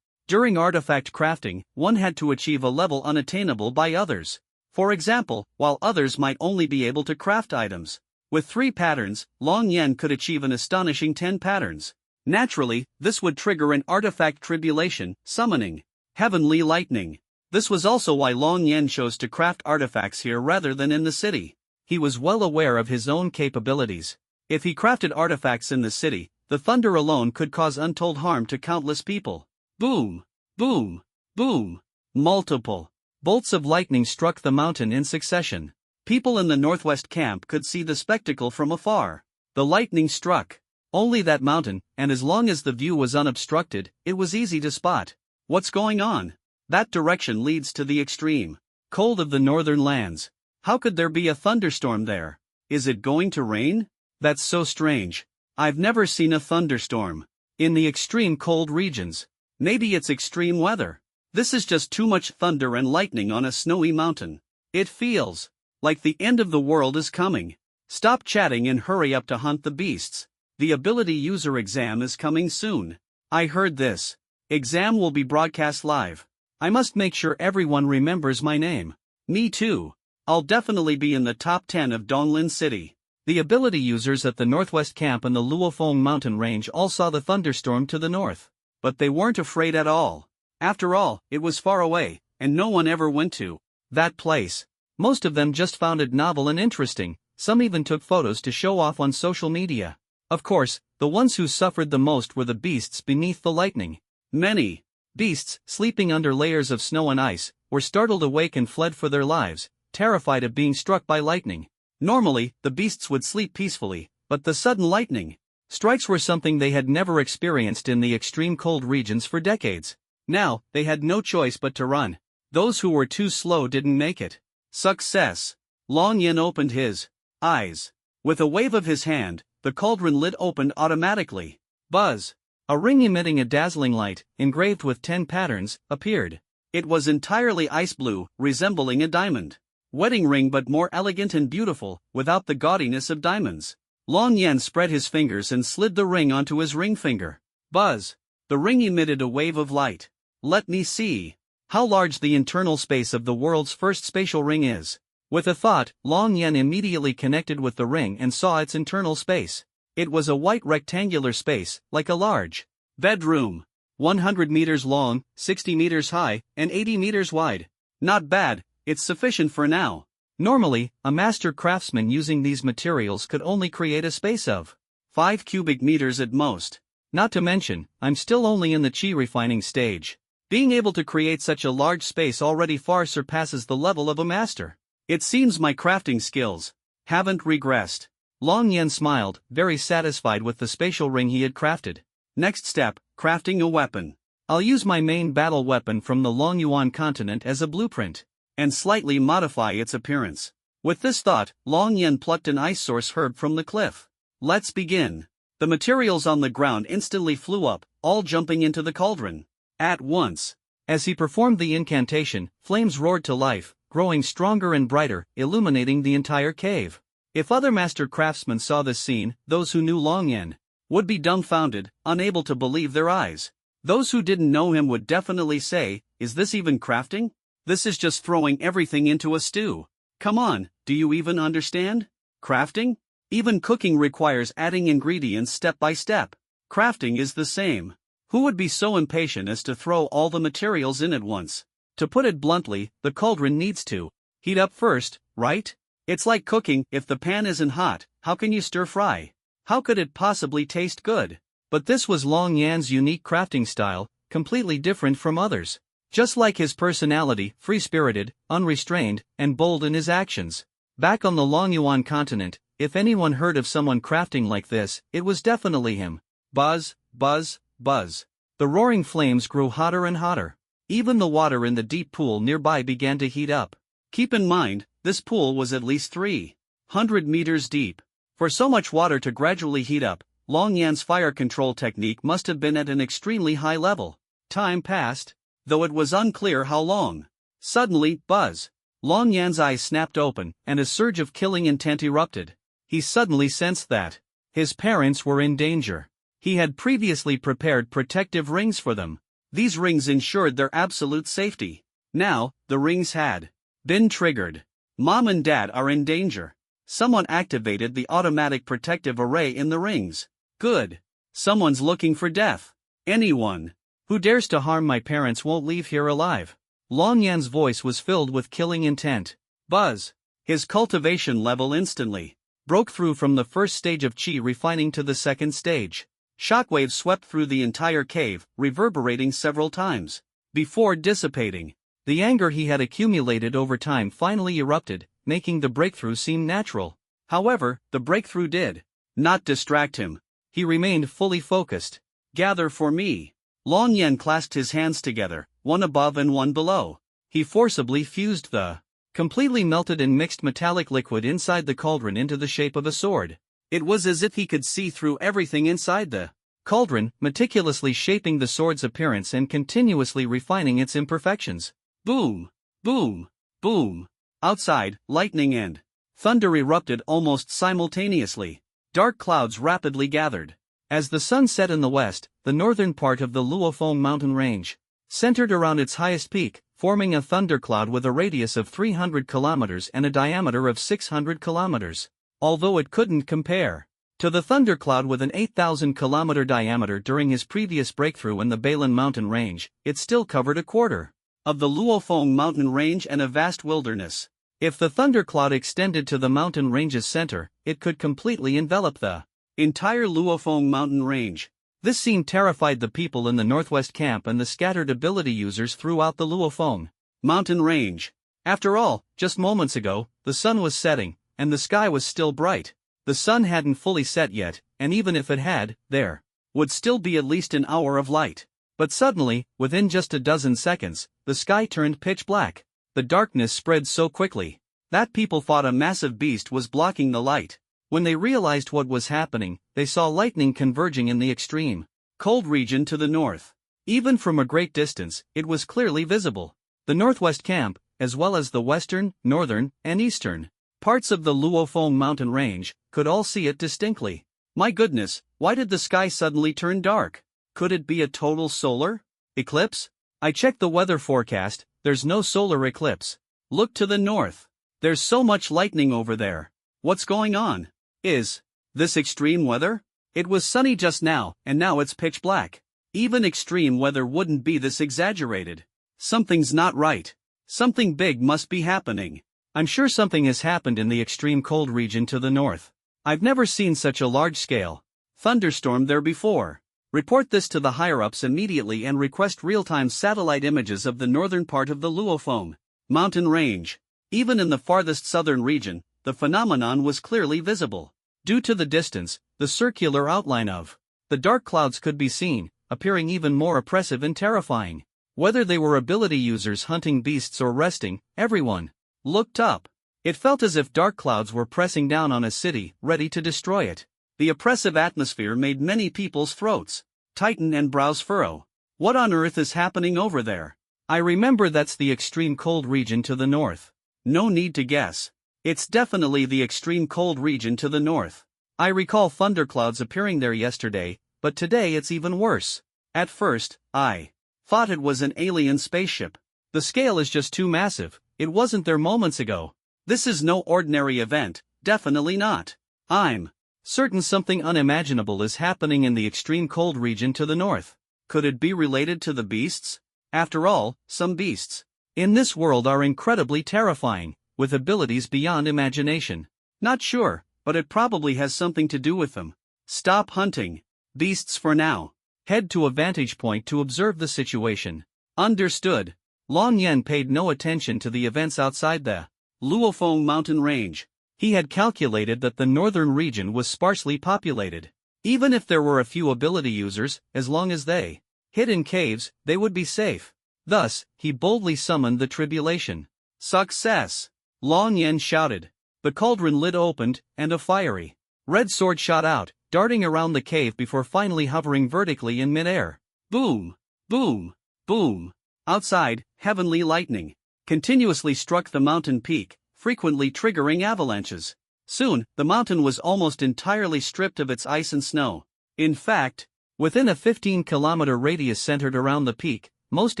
During artifact crafting, one had to achieve a level unattainable by others. For example, while others might only be able to craft items with 3 patterns, Long Yan could achieve an astonishing 10 patterns. Naturally, this would trigger an artifact tribulation, summoning heavenly lightning. This was also why Long Yan chose to craft artifacts here rather than in the city. He was well aware of his own capabilities. If he crafted artifacts in the city, the thunder alone could cause untold harm to countless people. Boom, boom, boom. Multiple bolts of lightning struck the mountain in succession. People in the northwest camp could see the spectacle from afar. The lightning struck only that mountain, and as long as the view was unobstructed, it was easy to spot what's going on. That direction leads to the extreme cold of the northern lands. How could there be a thunderstorm there? Is it going to rain? That's so strange. I've never seen a thunderstorm in the extreme cold regions. Maybe it's extreme weather. This is just too much thunder and lightning on a snowy mountain. It feels like the end of the world is coming. Stop chatting and hurry up to hunt the beasts. The ability user exam is coming soon. I heard this exam will be broadcast live. I must make sure everyone remembers my name. Me too. I'll definitely be in the top 10 of Donglin City. The ability users at the northwest camp and the Luofeng mountain range all saw the thunderstorm to the north. But they weren't afraid at all. After all, it was far away, and no one ever went to that place. Most of them just found it novel and interesting. Some even took photos to show off on social media. Of course, the ones who suffered the most were the beasts beneath the lightning. Many beasts, sleeping under layers of snow and ice, were startled awake and fled for their lives, terrified of being struck by lightning. Normally, the beasts would sleep peacefully, but the sudden lightning Strikes were something they had never experienced in the extreme cold regions for decades. Now, they had no choice but to run. Those who were too slow didn't make it. Success. Long Yin opened his eyes. With a wave of his hand, the cauldron lid opened automatically. Buzz. A ring emitting a dazzling light, engraved with 10 patterns, appeared. It was entirely ice blue, resembling a diamond. Wedding ring but more elegant and beautiful, without the gaudiness of diamonds. Long Yen spread his fingers and slid the ring onto his ring finger. Buzz. The ring emitted a wave of light. Let me see how large the internal space of the world's first spatial ring is. With a thought, Long Yen immediately connected with the ring and saw its internal space. It was a white rectangular space, like a large bedroom. 100 meters long, 60 meters high, and 80 meters wide. Not bad, it's sufficient for now. Normally, a master craftsman using these materials could only create a space of 5 cubic meters at most. Not to mention, I'm still only in the chi refining stage. Being able to create such a large space already far surpasses the level of a master. It seems my crafting skills haven't regressed. Long Yen smiled, very satisfied with the spatial ring he had crafted. Next step, crafting a weapon. I'll use my main battle weapon from the Longyuan continent as a blueprint, and slightly modify its appearance. With this thought, Long Yen plucked an ice source herb from the cliff. Let's begin. The materials on the ground instantly flew up, all jumping into the cauldron at once. As he performed the incantation, flames roared to life, growing stronger and brighter, illuminating the entire cave. If other master craftsmen saw this scene, those who knew Long Yen would be dumbfounded, unable to believe their eyes. Those who didn't know him would definitely say, "Is this even crafting? This is just throwing everything into a stew. Come on, do you even understand? Crafting? Even cooking requires adding ingredients step by step. Crafting is the same. Who would be so impatient as to throw all the materials in at once? To put it bluntly, the cauldron needs to heat up first, right? It's like cooking. If the pan isn't hot, how can you stir fry? How could it possibly taste good?" But this was Long Yan's unique crafting style, completely different from others. Just like his personality, free-spirited, unrestrained, and bold in his actions. Back on the Longyuan continent, if anyone heard of someone crafting like this, it was definitely him. Buzz, buzz, buzz. The roaring flames grew hotter and hotter. Even the water in the deep pool nearby began to heat up. Keep in mind, this pool was at least 300 meters deep. For so much water to gradually heat up, Long Yan's fire control technique must have been at an extremely high level. Time passed, though it was unclear how long. Suddenly, buzz. Long Yan's eyes snapped open, and a surge of killing intent erupted. He suddenly sensed that his parents were in danger. He had previously prepared protective rings for them. These rings ensured their absolute safety. Now, the rings had been triggered. Mom and Dad are in danger. Someone activated the automatic protective array in the rings. Good. Someone's looking for death. Anyone who dares to harm my parents won't leave here alive. Long Yan's voice was filled with killing intent. Buzz. His cultivation level instantly broke through from the first stage of chi refining to the second stage. Shockwaves swept through the entire cave, reverberating several times before dissipating. The anger he had accumulated over time finally erupted, making the breakthrough seem natural. However, the breakthrough did not distract him. He remained fully focused. Gather for me. Long Yen clasped his hands together, one above and one below. He forcibly fused the completely melted and mixed metallic liquid inside the cauldron into the shape of a sword. It was as if he could see through everything inside the cauldron, meticulously shaping the sword's appearance and continuously refining its imperfections. Boom! Boom! Boom! Outside, lightning and thunder erupted almost simultaneously. Dark clouds rapidly gathered. As the sun set in the west, the northern part of the Luofeng mountain range centered around its highest peak, forming a thundercloud with a radius of 300 kilometers and a diameter of 600 kilometers. Although it couldn't compare to the thundercloud with an 8,000-kilometer diameter during his previous breakthrough in the Balan mountain range, it still covered a quarter of the Luofeng mountain range and a vast wilderness. If the thundercloud extended to the mountain range's center, it could completely envelop the entire Luofeng mountain range. This scene terrified the people in the northwest camp and the scattered ability users throughout the Luofeng mountain range. After all, just moments ago, the sun was setting, and the sky was still bright. The sun hadn't fully set yet, and even if it had, there would still be at least an hour of light. But suddenly, within just a dozen seconds, the sky turned pitch black. The darkness spread so quickly that people thought a massive beast was blocking the light. When they realized what was happening, they saw lightning converging in the extreme cold region to the north. Even from a great distance, it was clearly visible. The northwest camp, as well as the western, northern, and eastern parts of the Luophong mountain range, could all see it distinctly. My goodness, why did the sky suddenly turn dark? Could it be a total solar eclipse? I checked the weather forecast, there's no solar eclipse. Look to the north. There's so much lightning over there. What's going on? Is this extreme weather? It was sunny just now, and now it's pitch black. Even extreme weather wouldn't be this exaggerated. Something's not right. Something big must be happening. I'm sure something has happened in the extreme cold region to the north. I've never seen such a large-scale thunderstorm there before. Report this to the higher-ups immediately and request real-time satellite images of the northern part of the Luophong mountain range. Even in the farthest southern region, the phenomenon was clearly visible. Due to the distance, the circular outline of the dark clouds could be seen, appearing even more oppressive and terrifying. Whether they were ability users hunting beasts or resting, everyone looked up. It felt as if dark clouds were pressing down on a city, ready to destroy it. The oppressive atmosphere made many people's throats tighten and brows furrow. What on earth is happening over there? I remember that's the extreme cold region to the north. No need to guess. It's definitely the extreme cold region to the north. I recall thunderclouds appearing there yesterday, but today it's even worse. At first, I thought it was an alien spaceship. The scale is just too massive. It wasn't there moments ago. This is no ordinary event, definitely not. I'm certain something unimaginable is happening in the extreme cold region to the north. Could it be related to the beasts? After all, some beasts in this world are incredibly terrifying, with abilities beyond imagination. Not sure, but it probably has something to do with them. Stop hunting beasts for now. Head to a vantage point to observe the situation. Understood. Long Yen paid no attention to the events outside the Luophong mountain range. He had calculated that the northern region was sparsely populated. Even if there were a few ability users, as long as they hid in caves, they would be safe. Thus, he boldly summoned the tribulation. Success! Long Yen shouted. The cauldron lid opened, and a fiery red sword shot out, darting around the cave before finally hovering vertically in midair. Boom! Boom! Boom! Outside, heavenly lightning continuously struck the mountain peak, frequently triggering avalanches. Soon, the mountain was almost entirely stripped of its ice and snow. In fact, within a 15-kilometer radius centered around the peak, most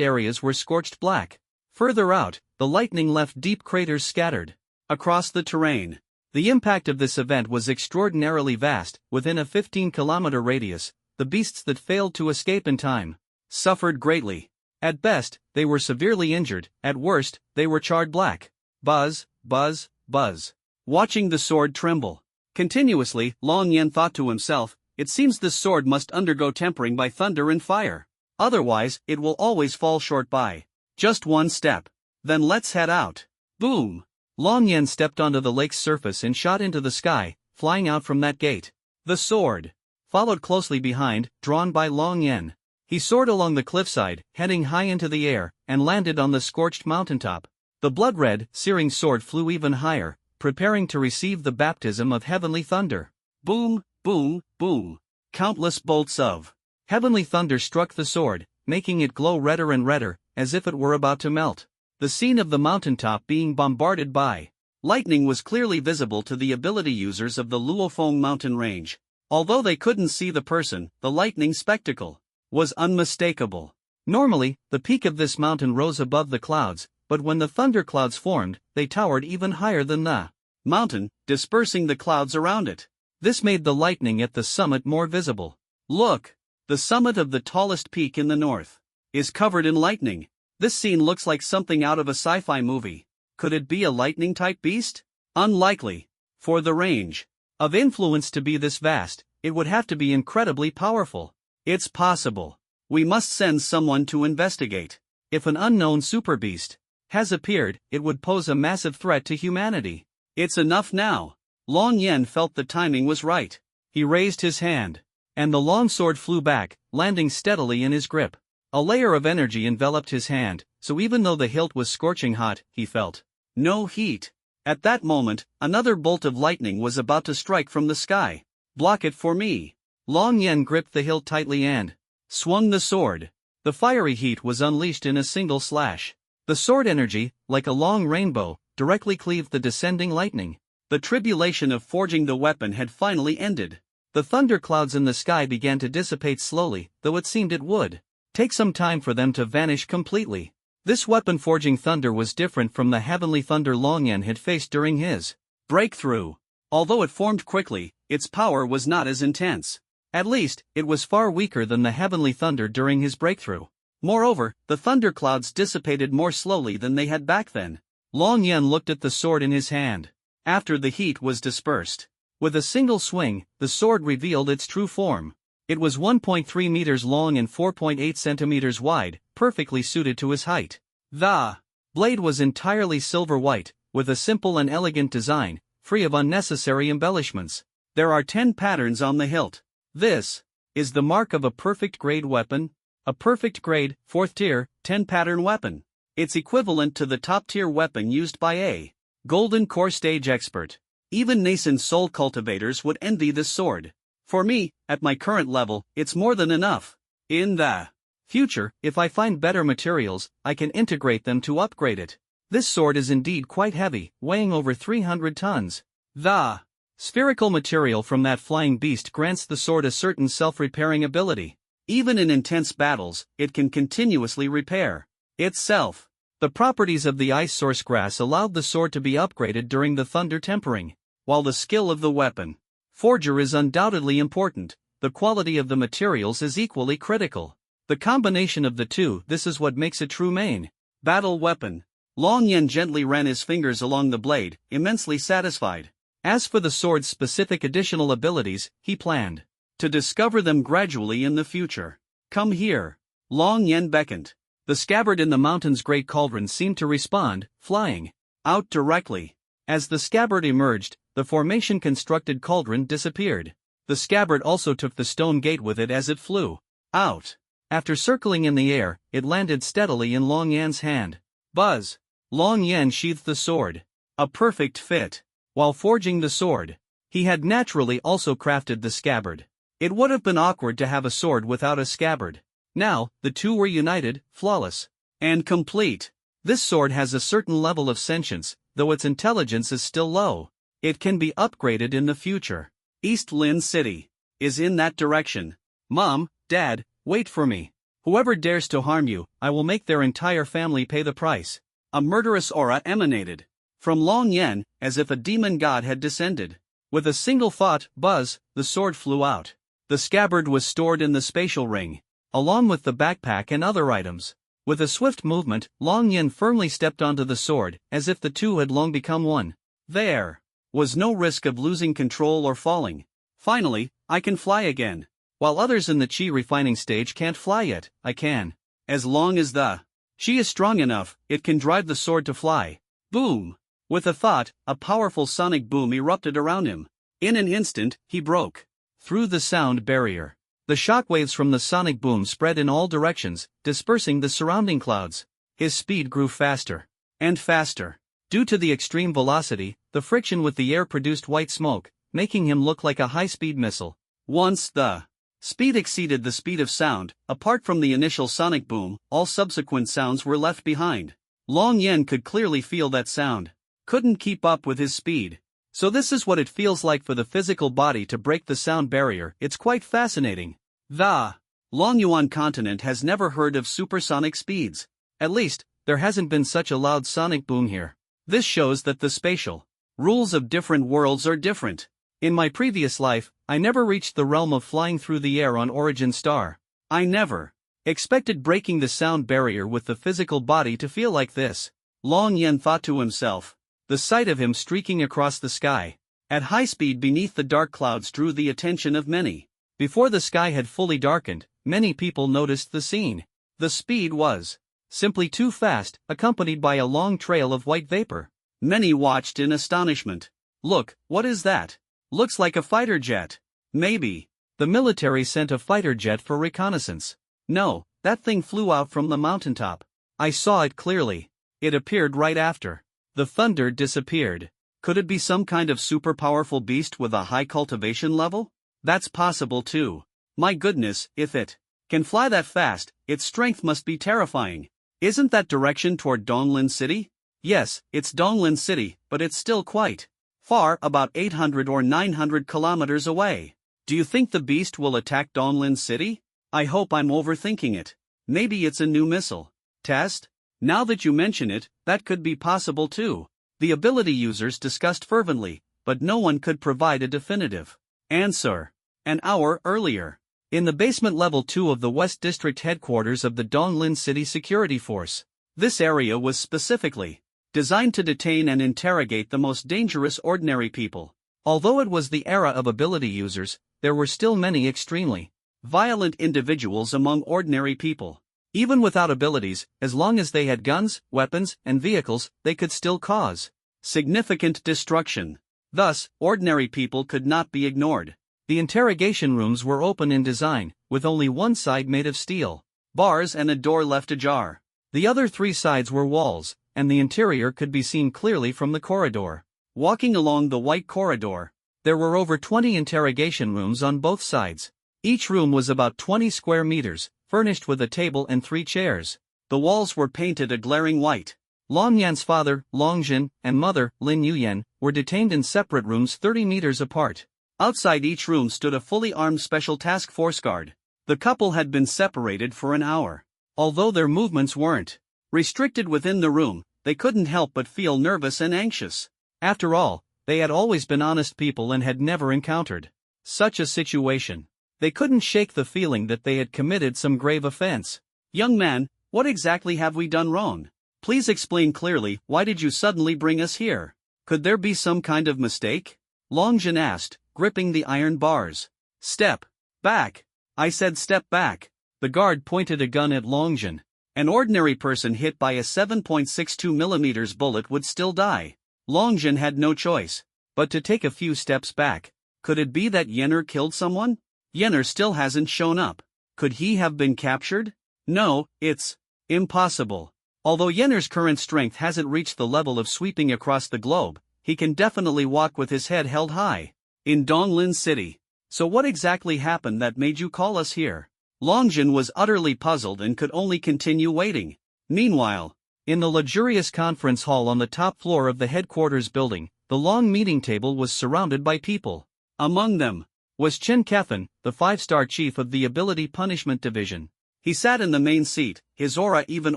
areas were scorched black. Further out, the lightning left deep craters scattered across the terrain. The impact of this event was extraordinarily vast. Within a 15-kilometer radius, the beasts that failed to escape in time suffered greatly. At best, they were severely injured, at worst, they were charred black. Buzz, buzz, buzz. Watching the sword tremble continuously, Long Yen thought to himself, it seems this sword must undergo tempering by thunder and fire. Otherwise, it will always fall short by just one step. Then let's head out. Boom! Long Yen stepped onto the lake's surface and shot into the sky, flying out from that gate. The sword followed closely behind, drawn by Long Yen. He soared along the cliffside, heading high into the air, and landed on the scorched mountaintop. The blood-red, searing sword flew even higher, preparing to receive the baptism of heavenly thunder. Boom, boom, boom. Countless bolts of heavenly thunder struck the sword, making it glow redder and redder, as if it were about to melt. The scene of the mountaintop being bombarded by lightning was clearly visible to the ability users of the Luophong mountain range. Although they couldn't see the person, the lightning spectacle was unmistakable. Normally, the peak of this mountain rose above the clouds, but when the thunderclouds formed, they towered even higher than the mountain, dispersing the clouds around it. This made the lightning at the summit more visible. Look! The summit of the tallest peak in the north is covered in lightning. This scene looks like something out of a sci-fi movie. Could it be a lightning-type beast? Unlikely. For the range of influence to be this vast, it would have to be incredibly powerful. It's possible. We must send someone to investigate. If an unknown superbeast has appeared, it would pose a massive threat to humanity. It's enough now. Long Yen felt the timing was right. He raised his hand. And the long sword flew back, landing steadily in his grip. A layer of energy enveloped his hand, so even though the hilt was scorching hot, he felt no heat. At that moment, another bolt of lightning was about to strike from the sky. Block it for me. Long Yen gripped the hilt tightly and swung the sword. The fiery heat was unleashed in a single slash. The sword energy, like a long rainbow, directly cleaved the descending lightning. The tribulation of forging the weapon had finally ended. The thunderclouds in the sky began to dissipate slowly, though it seemed it would take some time for them to vanish completely. This weapon-forging thunder was different from the heavenly thunder Long Yen had faced during his breakthrough. Although it formed quickly, its power was not as intense. At least, it was far weaker than the heavenly thunder during his breakthrough. Moreover, the thunderclouds dissipated more slowly than they had back then. Long Yen looked at the sword in his hand. After the heat was dispersed, with a single swing, the sword revealed its true form. It was 1.3 meters long and 4.8 centimeters wide, perfectly suited to his height. The blade was entirely silver white, with a simple and elegant design, free of unnecessary embellishments. There are 10 patterns on the hilt. This is the mark of a perfect grade weapon. A perfect grade, 4th tier, 10 pattern weapon. It's equivalent to the top tier weapon used by a golden core stage expert. Even nascent soul cultivators would envy this sword. For me, at my current level, it's more than enough. In the future, if I find better materials, I can integrate them to upgrade it. This sword is indeed quite heavy, weighing over 300 tons. The spherical material from that flying beast grants the sword a certain self-repairing ability. Even in intense battles, it can continuously repair itself. The properties of the ice source grass allowed the sword to be upgraded during the thunder tempering. While the skill of the weapon forger is undoubtedly important, the quality of the materials is equally critical. The combination of the two, this is what makes a true main battle weapon. Long Yen gently ran his fingers along the blade, immensely satisfied. As for the sword's specific additional abilities, he planned to discover them gradually in the future. Come here. Long Yen beckoned. The scabbard in the mountain's great cauldron seemed to respond, flying out directly. As the scabbard emerged, the formation-constructed cauldron disappeared. The scabbard also took the stone gate with it as it flew out. After circling in the air, it landed steadily in Long Yen's hand. Buzz! Long Yen sheathed the sword. A perfect fit. While forging the sword, he had naturally also crafted the scabbard. It would have been awkward to have a sword without a scabbard. Now, the two were united, flawless, and complete. This sword has a certain level of sentience, though its intelligence is still low. It can be upgraded in the future. East Lin City is in that direction. Mom, Dad, wait for me. Whoever dares to harm you, I will make their entire family pay the price. A murderous aura emanated from Long Yen, as if a demon god had descended. With a single thought, buzz, the sword flew out. The scabbard was stored in the spatial ring, along with the backpack and other items. With a swift movement, Long Yen firmly stepped onto the sword, as if the two had long become one. There was no risk of losing control or falling. Finally, I can fly again. While others in the chi refining stage can't fly yet, I can. As long as the chi is strong enough, it can drive the sword to fly. Boom! With a thought, a powerful sonic boom erupted around him. In an instant, he broke through the sound barrier. The shockwaves from the sonic boom spread in all directions, dispersing the surrounding clouds. His speed grew faster and faster. Due to the extreme velocity, the friction with the air produced white smoke, making him look like a high-speed missile. Once the speed exceeded the speed of sound, apart from the initial sonic boom, all subsequent sounds were left behind. Long Yen could clearly feel that sound couldn't keep up with his speed. So this is what it feels like for the physical body to break the sound barrier. It's quite fascinating. The Longyuan continent has never heard of supersonic speeds. At least, there hasn't been such a loud sonic boom here. This shows that the spatial rules of different worlds are different. In my previous life, I never reached the realm of flying through the air on Origin Star. I never expected breaking the sound barrier with the physical body to feel like this. Long Yen thought to himself. The sight of him streaking across the sky at high speed beneath the dark clouds drew the attention of many. Before the sky had fully darkened, many people noticed the scene. The speed was simply too fast, accompanied by a long trail of white vapor. Many watched in astonishment. Look, what is that? Looks like a fighter jet. Maybe. The military sent a fighter jet for reconnaissance. No, that thing flew out from the mountaintop. I saw it clearly. It appeared right after the thunder disappeared. Could it be some kind of super powerful beast with a high cultivation level? That's possible too. My goodness, if it can fly that fast, its strength must be terrifying. Isn't that direction toward Donglin City? Yes, it's Donglin City, but it's still quite far, about 800 or 900 kilometers away. Do you think the beast will attack Donglin City? I hope I'm overthinking it. Maybe it's a new missile test? Now that you mention it, that could be possible too. The ability users discussed fervently, but no one could provide a definitive answer. An hour earlier, in the basement level 2 of the West District headquarters of the Donglin City Security Force. This area was specifically designed to detain and interrogate the most dangerous ordinary people. Although it was the era of ability users, there were still many extremely violent individuals among ordinary people. Even without abilities, as long as they had guns, weapons, and vehicles, they could still cause significant destruction. Thus, ordinary people could not be ignored. The interrogation rooms were open in design, with only one side made of steel bars and a door left ajar. The other 3 sides were walls, and the interior could be seen clearly from the corridor. Walking along the white corridor, there were over 20 interrogation rooms on both sides. Each room was about 20 square meters, furnished with a table and 3 chairs. The walls were painted a glaring white. Long Yan's father, Long Jin, and mother, Lin Yuyan, were detained in separate rooms 30 meters apart. Outside each room stood a fully armed special task force guard. The couple had been separated for an hour. Although their movements weren't restricted within the room, they couldn't help but feel nervous and anxious. After all, they had always been honest people and had never encountered such a situation. They couldn't shake the feeling that they had committed some grave offense. Young man, what exactly have we done wrong? Please explain clearly, why did you suddenly bring us here? Could there be some kind of mistake? Long Jin asked, gripping the iron bars. Step back. I said step back. The guard pointed a gun at Long Jin. An ordinary person hit by a 7.62 mm bullet would still die. Long Jin had no choice but to take a few steps back. Could it be that Yenner killed someone? Yenner still hasn't shown up. Could he have been captured? No, it's impossible. Although Yenner's current strength hasn't reached the level of sweeping across the globe, he can definitely walk with his head held high. In Donglin City. So what exactly happened that made you call us here? Long Jin was utterly puzzled and could only continue waiting. Meanwhile, in the luxurious conference hall on the top floor of the headquarters building, the long meeting table was surrounded by people. Among them was Chen Kefan, the 5-star chief of the Ability Punishment Division. He sat in the main seat, his aura even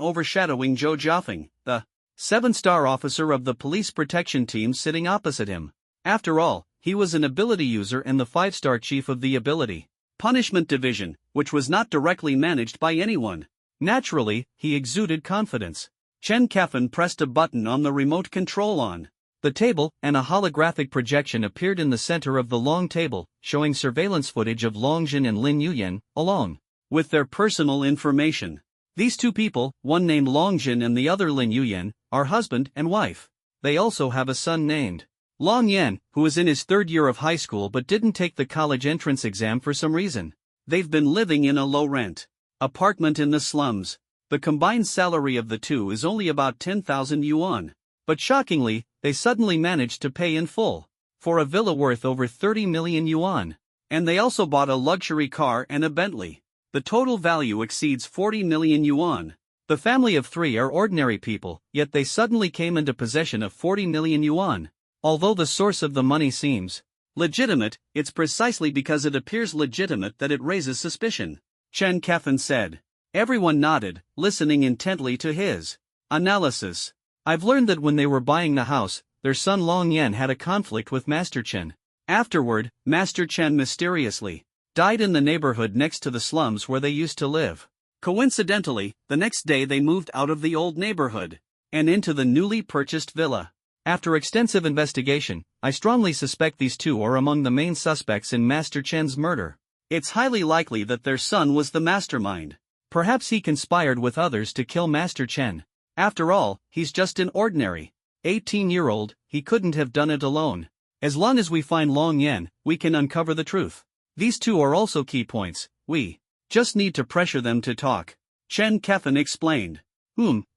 overshadowing Zhou Jiafeng, the 7-star officer of the police protection team sitting opposite him. After all, he was an ability user and the 5-star chief of the Ability Punishment Division, which was not directly managed by anyone. Naturally, he exuded confidence. Chen Kefan pressed a button on the remote control on the table, and a holographic projection appeared in the center of the long table, showing surveillance footage of Long Jin and Lin Yuyan, along with their personal information. These 2 people, one named Long Jin and the other Lin Yuyan, are husband and wife. They also have a son named Long Yan, who is in his 3rd year of high school but didn't take the college entrance exam for some reason. They've been living in a low-rent apartment in the slums. The combined salary of the 2 is only about 10,000 yuan. But shockingly, they suddenly managed to pay in full for a villa worth over 30 million yuan. And they also bought a luxury car and a Bentley. The total value exceeds 40 million yuan. The family of 3 are ordinary people, yet they suddenly came into possession of 40 million yuan. Although the source of the money seems legitimate, it's precisely because it appears legitimate that it raises suspicion. Chen Kefan said. Everyone nodded, listening intently to his analysis. I've learned that when they were buying the house, their son Long Yan had a conflict with Master Chen. Afterward, Master Chen mysteriously died in the neighborhood next to the slums where they used to live. Coincidentally, the next day they moved out of the old neighborhood and into the newly purchased villa. After extensive investigation, I strongly suspect these 2 are among the main suspects in Master Chen's murder. It's highly likely that their son was the mastermind. Perhaps he conspired with others to kill Master Chen. After all, he's just an ordinary 18-year-old, he couldn't have done it alone. As long as we find Long Yan, we can uncover the truth. These two are also key points, we just need to pressure them to talk. Chen Kefan explained.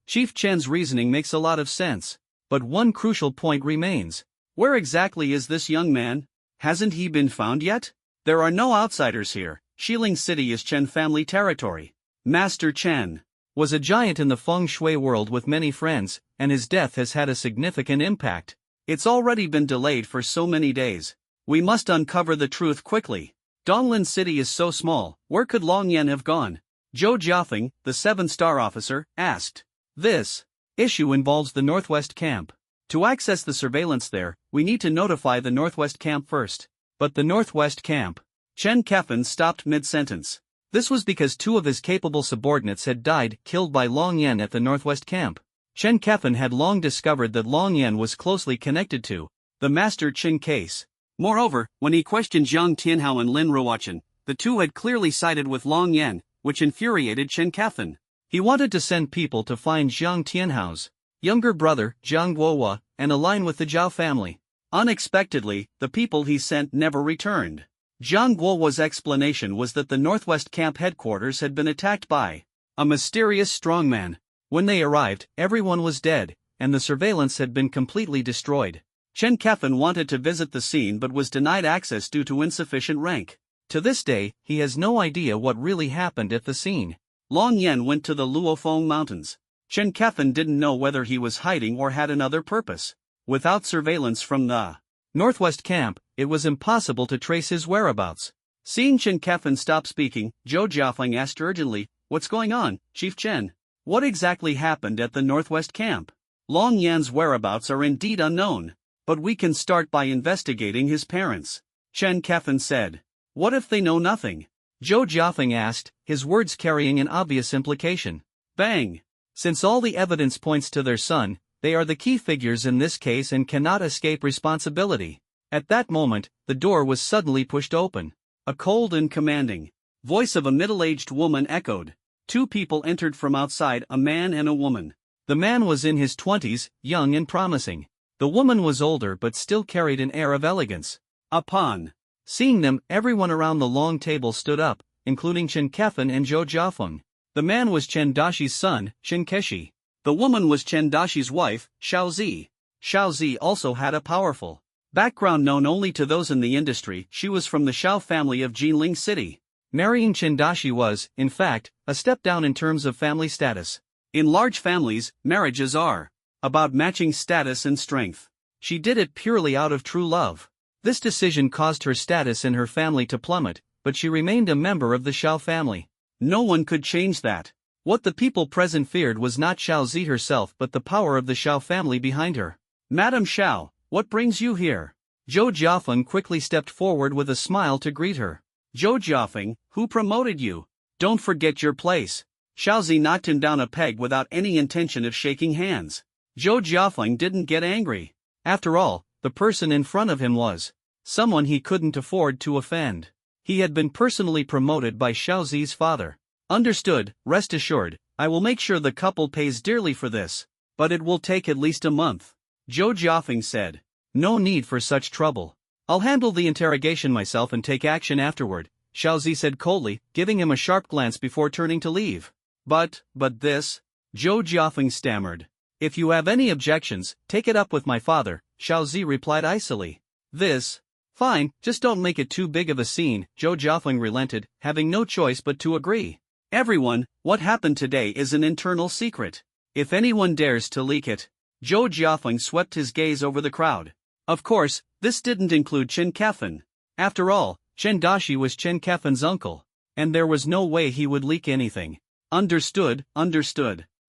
Chief Chen's reasoning makes a lot of sense. But one crucial point remains. Where exactly is this young man? Hasn't he been found yet? There are no outsiders here. Shiling City is Chen family territory. Master Chen was a giant in the feng shui world with many friends, and his death has had a significant impact. It's already been delayed for so many days. We must uncover the truth quickly. Donglin City is so small, where could Long Yan have gone? Zhou Jiafeng, the 7-star officer, asked. This issue involves the Northwest Camp. To access the surveillance there, we need to notify the Northwest Camp first. But the Northwest Camp? Chen Kefan stopped mid-sentence. This was because 2 of his capable subordinates had died, killed by Long Yan at the Northwest Camp. Chen Kefan had long discovered that Long Yan was closely connected to the Master Qin case. Moreover, when he questioned Zhang Tianhao and Lin Ruochen, the two had clearly sided with Long Yan, which infuriated Chen Kefan. He wanted to send people to find Zhang Tianhao's younger brother, Zhang Guohua, and align with the Zhao family. Unexpectedly, the people he sent never returned. Zhang Guohua's explanation was that the Northwest Camp headquarters had been attacked by a mysterious strongman. When they arrived, everyone was dead, and the surveillance had been completely destroyed. Chen Kefan wanted to visit the scene but was denied access due to insufficient rank. To this day, he has no idea what really happened at the scene. Long Yan went to the Luofeng Mountains. Chen Kefan didn't know whether he was hiding or had another purpose. Without surveillance from the Northwest Camp, it was impossible to trace his whereabouts. Seeing Chen Kefan stop speaking, Zhou Jiafeng asked urgently, "What's going on, Chief Chen? What exactly happened at the Northwest Camp?" Long Yan's whereabouts are indeed unknown, but we can start by investigating his parents, Chen Kefan said. What if they know nothing? Zhou Jiafeng asked, his words carrying an obvious implication. Bang! Since all the evidence points to their son, they are the key figures in this case and cannot escape responsibility. At that moment, the door was suddenly pushed open. A cold and commanding voice of a middle-aged woman echoed. 2 people entered from outside, a man and a woman. The man was in his 20s, young and promising. The woman was older but still carried an air of elegance. Upon seeing them, everyone around the long table stood up, including Chen Kefan and Zhou Jiafeng. The man was Chen Daxi's son, Chen Keshi. The woman was Chen Daxi's wife, Xiao Zi. Xiao Zi also had a powerful background known only to those in the industry. She was from the Xiao family of Jinling City. Marrying Chen Daxi was, in fact, a step down in terms of family status. In large families, marriages are about matching status and strength. She did it purely out of true love. This decision caused her status in her family to plummet, but she remained a member of the Xiao family. No one could change that. What the people present feared was not Xiao Zi herself but the power of the Xiao family behind her. Madam Xiao, what brings you here? Zhou Jiafeng quickly stepped forward with a smile to greet her. Zhou Jiafeng, who promoted you? Don't forget your place. Xiao Zi knocked him down a peg without any intention of shaking hands. Zhou Jiafeng didn't get angry. After all, the person in front of him was someone he couldn't afford to offend. He had been personally promoted by Xiao Zi's father. Understood, rest assured, I will make sure the couple pays dearly for this. But it will take at least a month. Zhou Jiafeng said. No need for such trouble. I'll handle the interrogation myself and take action afterward, Xiao Zi said coldly, giving him a sharp glance before turning to leave. But this? Zhou Jiafeng stammered. If you have any objections, take it up with my father, Xiao Zi replied icily. This? Fine, just don't make it too big of a scene, Zhou Jiafeng relented, having no choice but to agree. Everyone, what happened today is an internal secret. If anyone dares to leak it. Zhou Jiafeng swept his gaze over the crowd. Of course, this didn't include Chen Kefan. After all, Chen Daxi was Chen Kefan's uncle, and there was no way he would leak anything. Understood.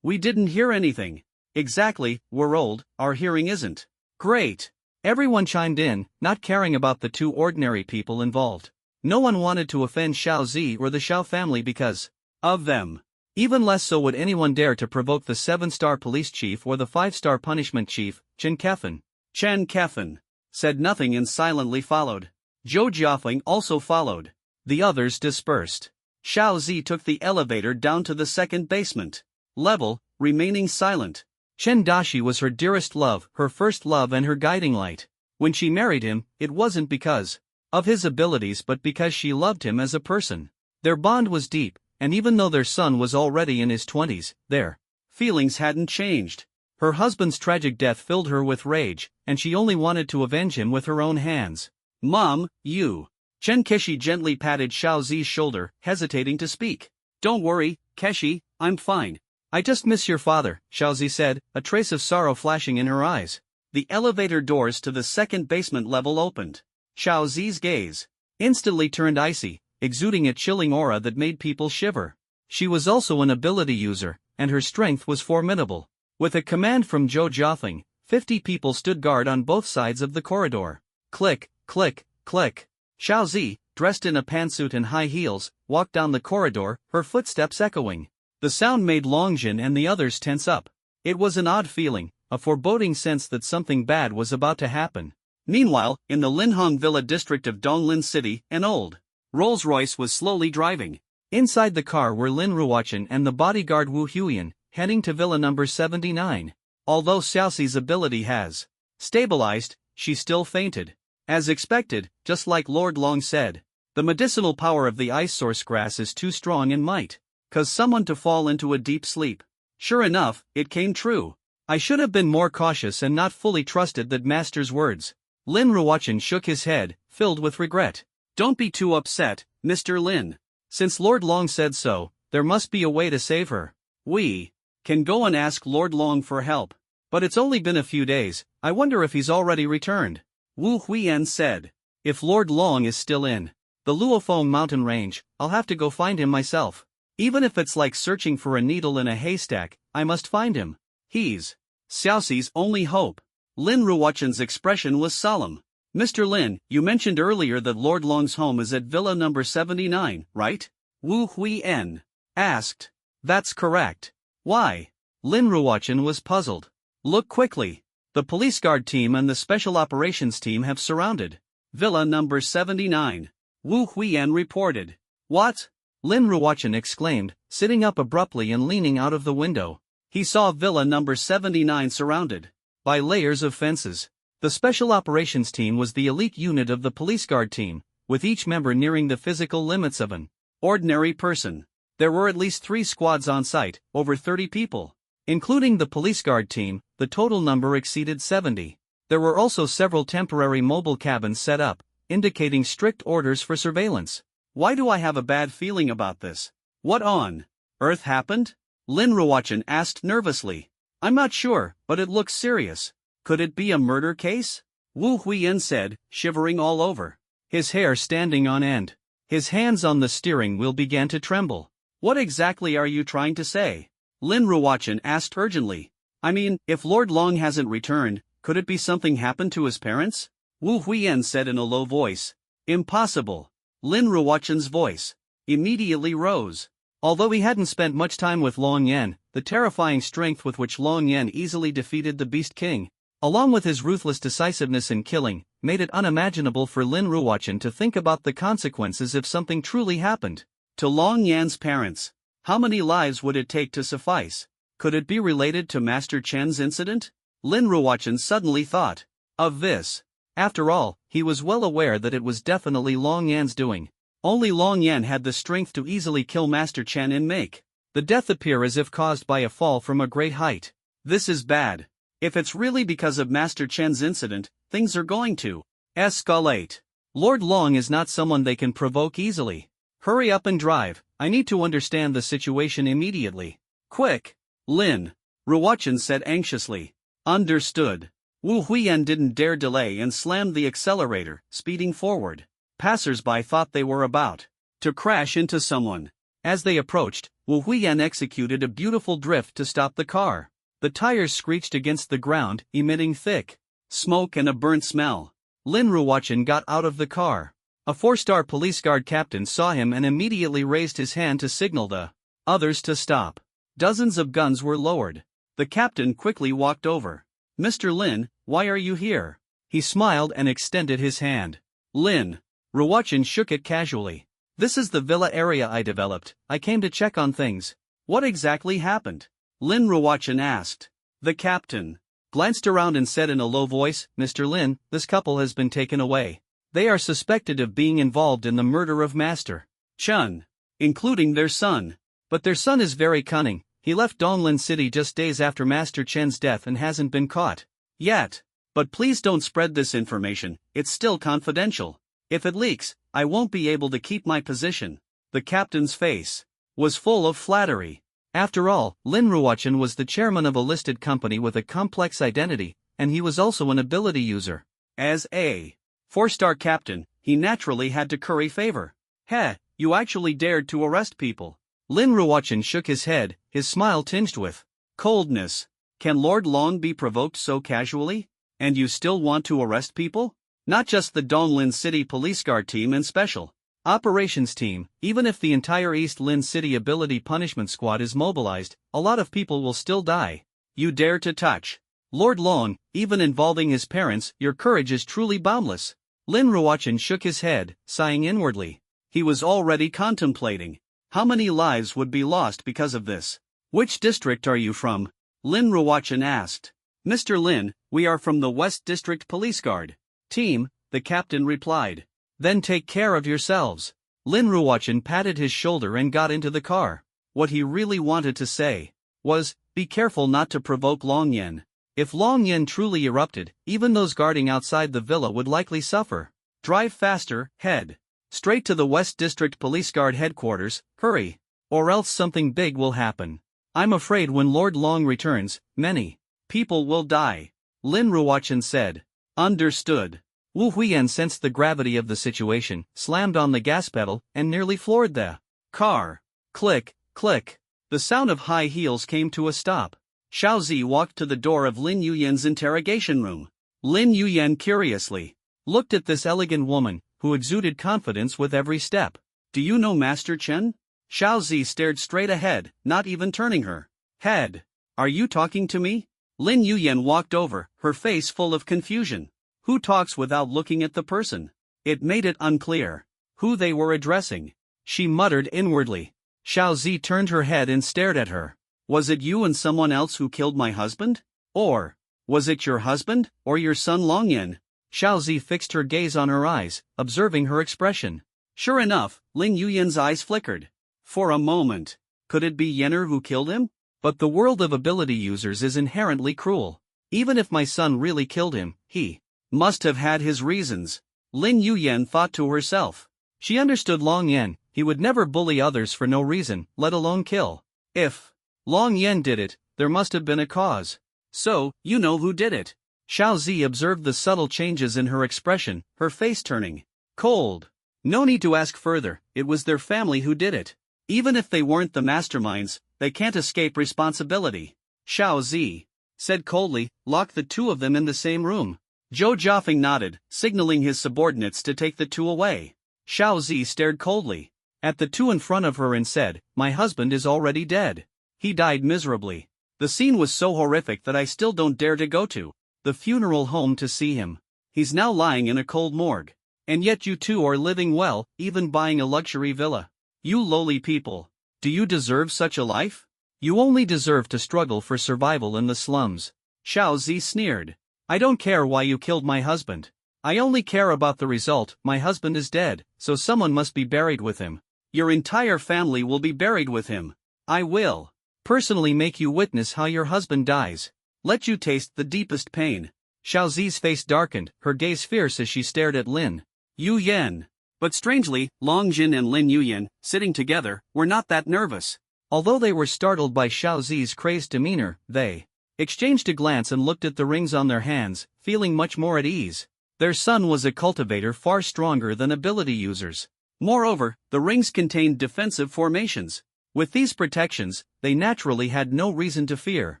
We didn't hear anything. Exactly, we're old, our hearing isn't great. Everyone chimed in, not caring about the 2 ordinary people involved. No one wanted to offend Xiao Zi or the Xiao family because of them. Even less so would anyone dare to provoke the 7-star police chief or the 5-star punishment chief, Chen Kefan. Chen Kefan said nothing and silently followed. Zhou Jiafeng also followed. The others dispersed. Xiao Zi took the elevator down to the 2nd basement level, remaining silent. Chen Daxi was her dearest love, her first love and her guiding light. When she married him, it wasn't because of his abilities but because she loved him as a person. Their bond was deep, and even though their son was already in his 20s, their feelings hadn't changed. Her husband's tragic death filled her with rage, and she only wanted to avenge him with her own hands. Mom, you. Chen Keshi gently patted Xiao Zi's shoulder, hesitating to speak. Don't worry, Keshi, I'm fine. I just miss your father, Xiao Zi said, a trace of sorrow flashing in her eyes. The elevator doors to the second basement level opened. Xiao Zi's gaze instantly turned icy, exuding a chilling aura that made people shiver. She was also an ability user, and her strength was formidable. With a command from Zhou Jiathing, 50 people stood guard on both sides of the corridor. Click, click, click. Xiao Zi, dressed in a pantsuit and high heels, walked down the corridor, her footsteps echoing. The sound made Longjin and the others tense up. It was an odd feeling, a foreboding sense that something bad was about to happen. Meanwhile, in the Linhong Villa district of Donglin City, an old Rolls-Royce was slowly driving. Inside the car were Lin Ruochen and the bodyguard Wu Huiyan, heading to Villa number 79. Although Xiaoxi's ability has stabilized, she still fainted. As expected, just like Lord Long said, the medicinal power of the ice source grass is too strong and might cause someone to fall into a deep sleep. Sure enough, it came true. I should have been more cautious and not fully trusted that master's words. Lin Ruochen shook his head, filled with regret. Don't be too upset, Mr. Lin. Since Lord Long said so, there must be a way to save her. We can go and ask Lord Long for help. But it's only been a few days, I wonder if he's already returned. Wu Huiyan said. If Lord Long is still in the Luofeng mountain range, I'll have to go find him myself. Even if it's like searching for a needle in a haystack, I must find him. He's Xiaoxi's only hope. Lin Ruochen's expression was solemn. Mr. Lin, you mentioned earlier that Lord Long's home is at Villa number 79, right? Wu Huiyan asked. That's correct. Why? Lin Ruochen was puzzled. Look quickly. The police guard team and the special operations team have surrounded Villa number 79. Wu Huiyan reported. What? Lin Ruochen exclaimed, sitting up abruptly and leaning out of the window. He saw Villa number 79 surrounded by layers of fences. The special operations team was the elite unit of the police guard team, with each member nearing the physical limits of an ordinary person. There were at least 3 squads on site, over 30 people. Including the police guard team, the total number exceeded 70. There were also several temporary mobile cabins set up, indicating strict orders for surveillance. Why do I have a bad feeling about this? What on earth happened? Lin Ruochen asked nervously. I'm not sure, but it looks serious. Could it be a murder case? Wu Huiyan said, shivering all over. His hair standing on end. His hands on the steering wheel began to tremble. What exactly are you trying to say? Lin Ruochen asked urgently. I mean, if Lord Long hasn't returned, could it be something happened to his parents? Wu Huiyan said in a low voice. Impossible. Lin Ruochen's voice immediately rose. Although he hadn't spent much time with Long Yan, the terrifying strength with which Long Yan easily defeated the Beast King, along with his ruthless decisiveness in killing, made it unimaginable for Lin Ruochen to think about the consequences if something truly happened to Long Yan's parents. How many lives would it take to suffice? Could it be related to Master Chen's incident? Lin Ruochen suddenly thought of this. After all, he was well aware that it was definitely Long Yan's doing. Only Long Yan had the strength to easily kill Master Chen and make the death appear as if caused by a fall from a great height. This is bad. If it's really because of Master Chen's incident, things are going to escalate. Lord Long is not someone they can provoke easily. Hurry up and drive, I need to understand the situation immediately. Quick! Lin Ruochen said anxiously. Understood. Wu Huiyan didn't dare delay and slammed the accelerator, speeding forward. Passers-by thought they were about to crash into someone. As they approached, Wu Huiyan executed a beautiful drift to stop the car. The tires screeched against the ground, emitting thick smoke and a burnt smell. Lin Ruochen got out of the car. A 4-star police guard captain saw him and immediately raised his hand to signal the others to stop. Dozens of guns were lowered. The captain quickly walked over. Mr. Lin, why are you here? He smiled and extended his hand. Lin Ruochen shook it casually. This is the villa area I developed. I came to check on things. What exactly happened? Lin Ruochen asked. The captain glanced around and said in a low voice, Mr. Lin, this couple has been taken away. They are suspected of being involved in the murder of Master Chen, including their son. But their son is very cunning. He left Donglin City just days after Master Chen's death and hasn't been caught yet. But please don't spread this information, it's still confidential. If it leaks, I won't be able to keep my position. The captain's face was full of flattery. After all, Lin Ruochen was the chairman of a listed company with a complex identity, and he was also an ability user. As a 4-star captain, he naturally had to curry favor. Heh, you actually dared to arrest people. Lin Ruochen shook his head, his smile tinged with coldness. Can Lord Long be provoked so casually? And you still want to arrest people? Not just the Donglin City Police Guard team and Special Operations team. Even if the entire East Lin City Ability Punishment Squad is mobilized, a lot of people will still die. You dare to touch Lord Long, even involving his parents? Your courage is truly boundless. Lin Ruochen shook his head, sighing inwardly. He was already contemplating how many lives would be lost because of this. Which district are you from? Lin Ruochen asked. Mr. Lin, we are from the West District Police Guard team, the captain replied. Then take care of yourselves. Lin Ruochen patted his shoulder and got into the car. What he really wanted to say was, be careful not to provoke Long Yen. If Long Yen truly erupted, even those guarding outside the villa would likely suffer. Drive faster, head straight to the West District Police Guard headquarters, hurry. Or else something big will happen. I'm afraid when Lord Long returns, many people will die. Lin Ruochen said. Understood. Wu Huiyan sensed the gravity of the situation, slammed on the gas pedal, and nearly floored the car. Click, click. The sound of high heels came to a stop. Xiaozi walked to the door of Lin Yuyan's interrogation room. Lin Yuyan curiously looked at this elegant woman, who exuded confidence with every step. Do you know Master Chen? Xiaozi stared straight ahead, not even turning her head. Are you talking to me? Lin Yuyan walked over, her face full of confusion. Who talks without looking at the person? It made it unclear who they were addressing. She muttered inwardly. Xiaozi turned her head and stared at her. Was it you and someone else who killed my husband? Or was it your husband, or your son Longyan? Xiaozi fixed her gaze on her eyes, observing her expression. Sure enough, Lin Yuyan's eyes flickered. For a moment, could it be Yenner who killed him? But the world of ability users is inherently cruel. Even if my son really killed him, he must have had his reasons. Lin Yuyan thought to herself. She understood Long Yen, he would never bully others for no reason, let alone kill. If Long Yen did it, there must have been a cause. So, you know who did it. Xiaozi observed the subtle changes in her expression, her face turning cold. No need to ask further, it was their family who did it. Even if they weren't the masterminds, they can't escape responsibility. Xiaozi said coldly, lock the two of them in the same room. Zhou Jiafeng nodded, signaling his subordinates to take the two away. Xiaozi stared coldly at the two in front of her and said, my husband is already dead. He died miserably. The scene was so horrific that I still don't dare to go to the funeral home to see him. He's now lying in a cold morgue. And yet you two are living well, even buying a luxury villa. You lowly people. Do you deserve such a life? You only deserve to struggle for survival in the slums. Xiaozi sneered. I don't care why you killed my husband. I only care about the result. My husband is dead, so someone must be buried with him. Your entire family will be buried with him. I will personally make you witness how your husband dies. Let you taste the deepest pain. Xiaozi's face darkened, her gaze fierce as she stared at Lin Yuyan. But strangely, Long Jin and Lin Yuyan, sitting together, were not that nervous. Although they were startled by Xiaozi's crazed demeanor, they exchanged a glance and looked at the rings on their hands, feeling much more at ease. Their son was a cultivator far stronger than ability users. Moreover, the rings contained defensive formations. With these protections, they naturally had no reason to fear.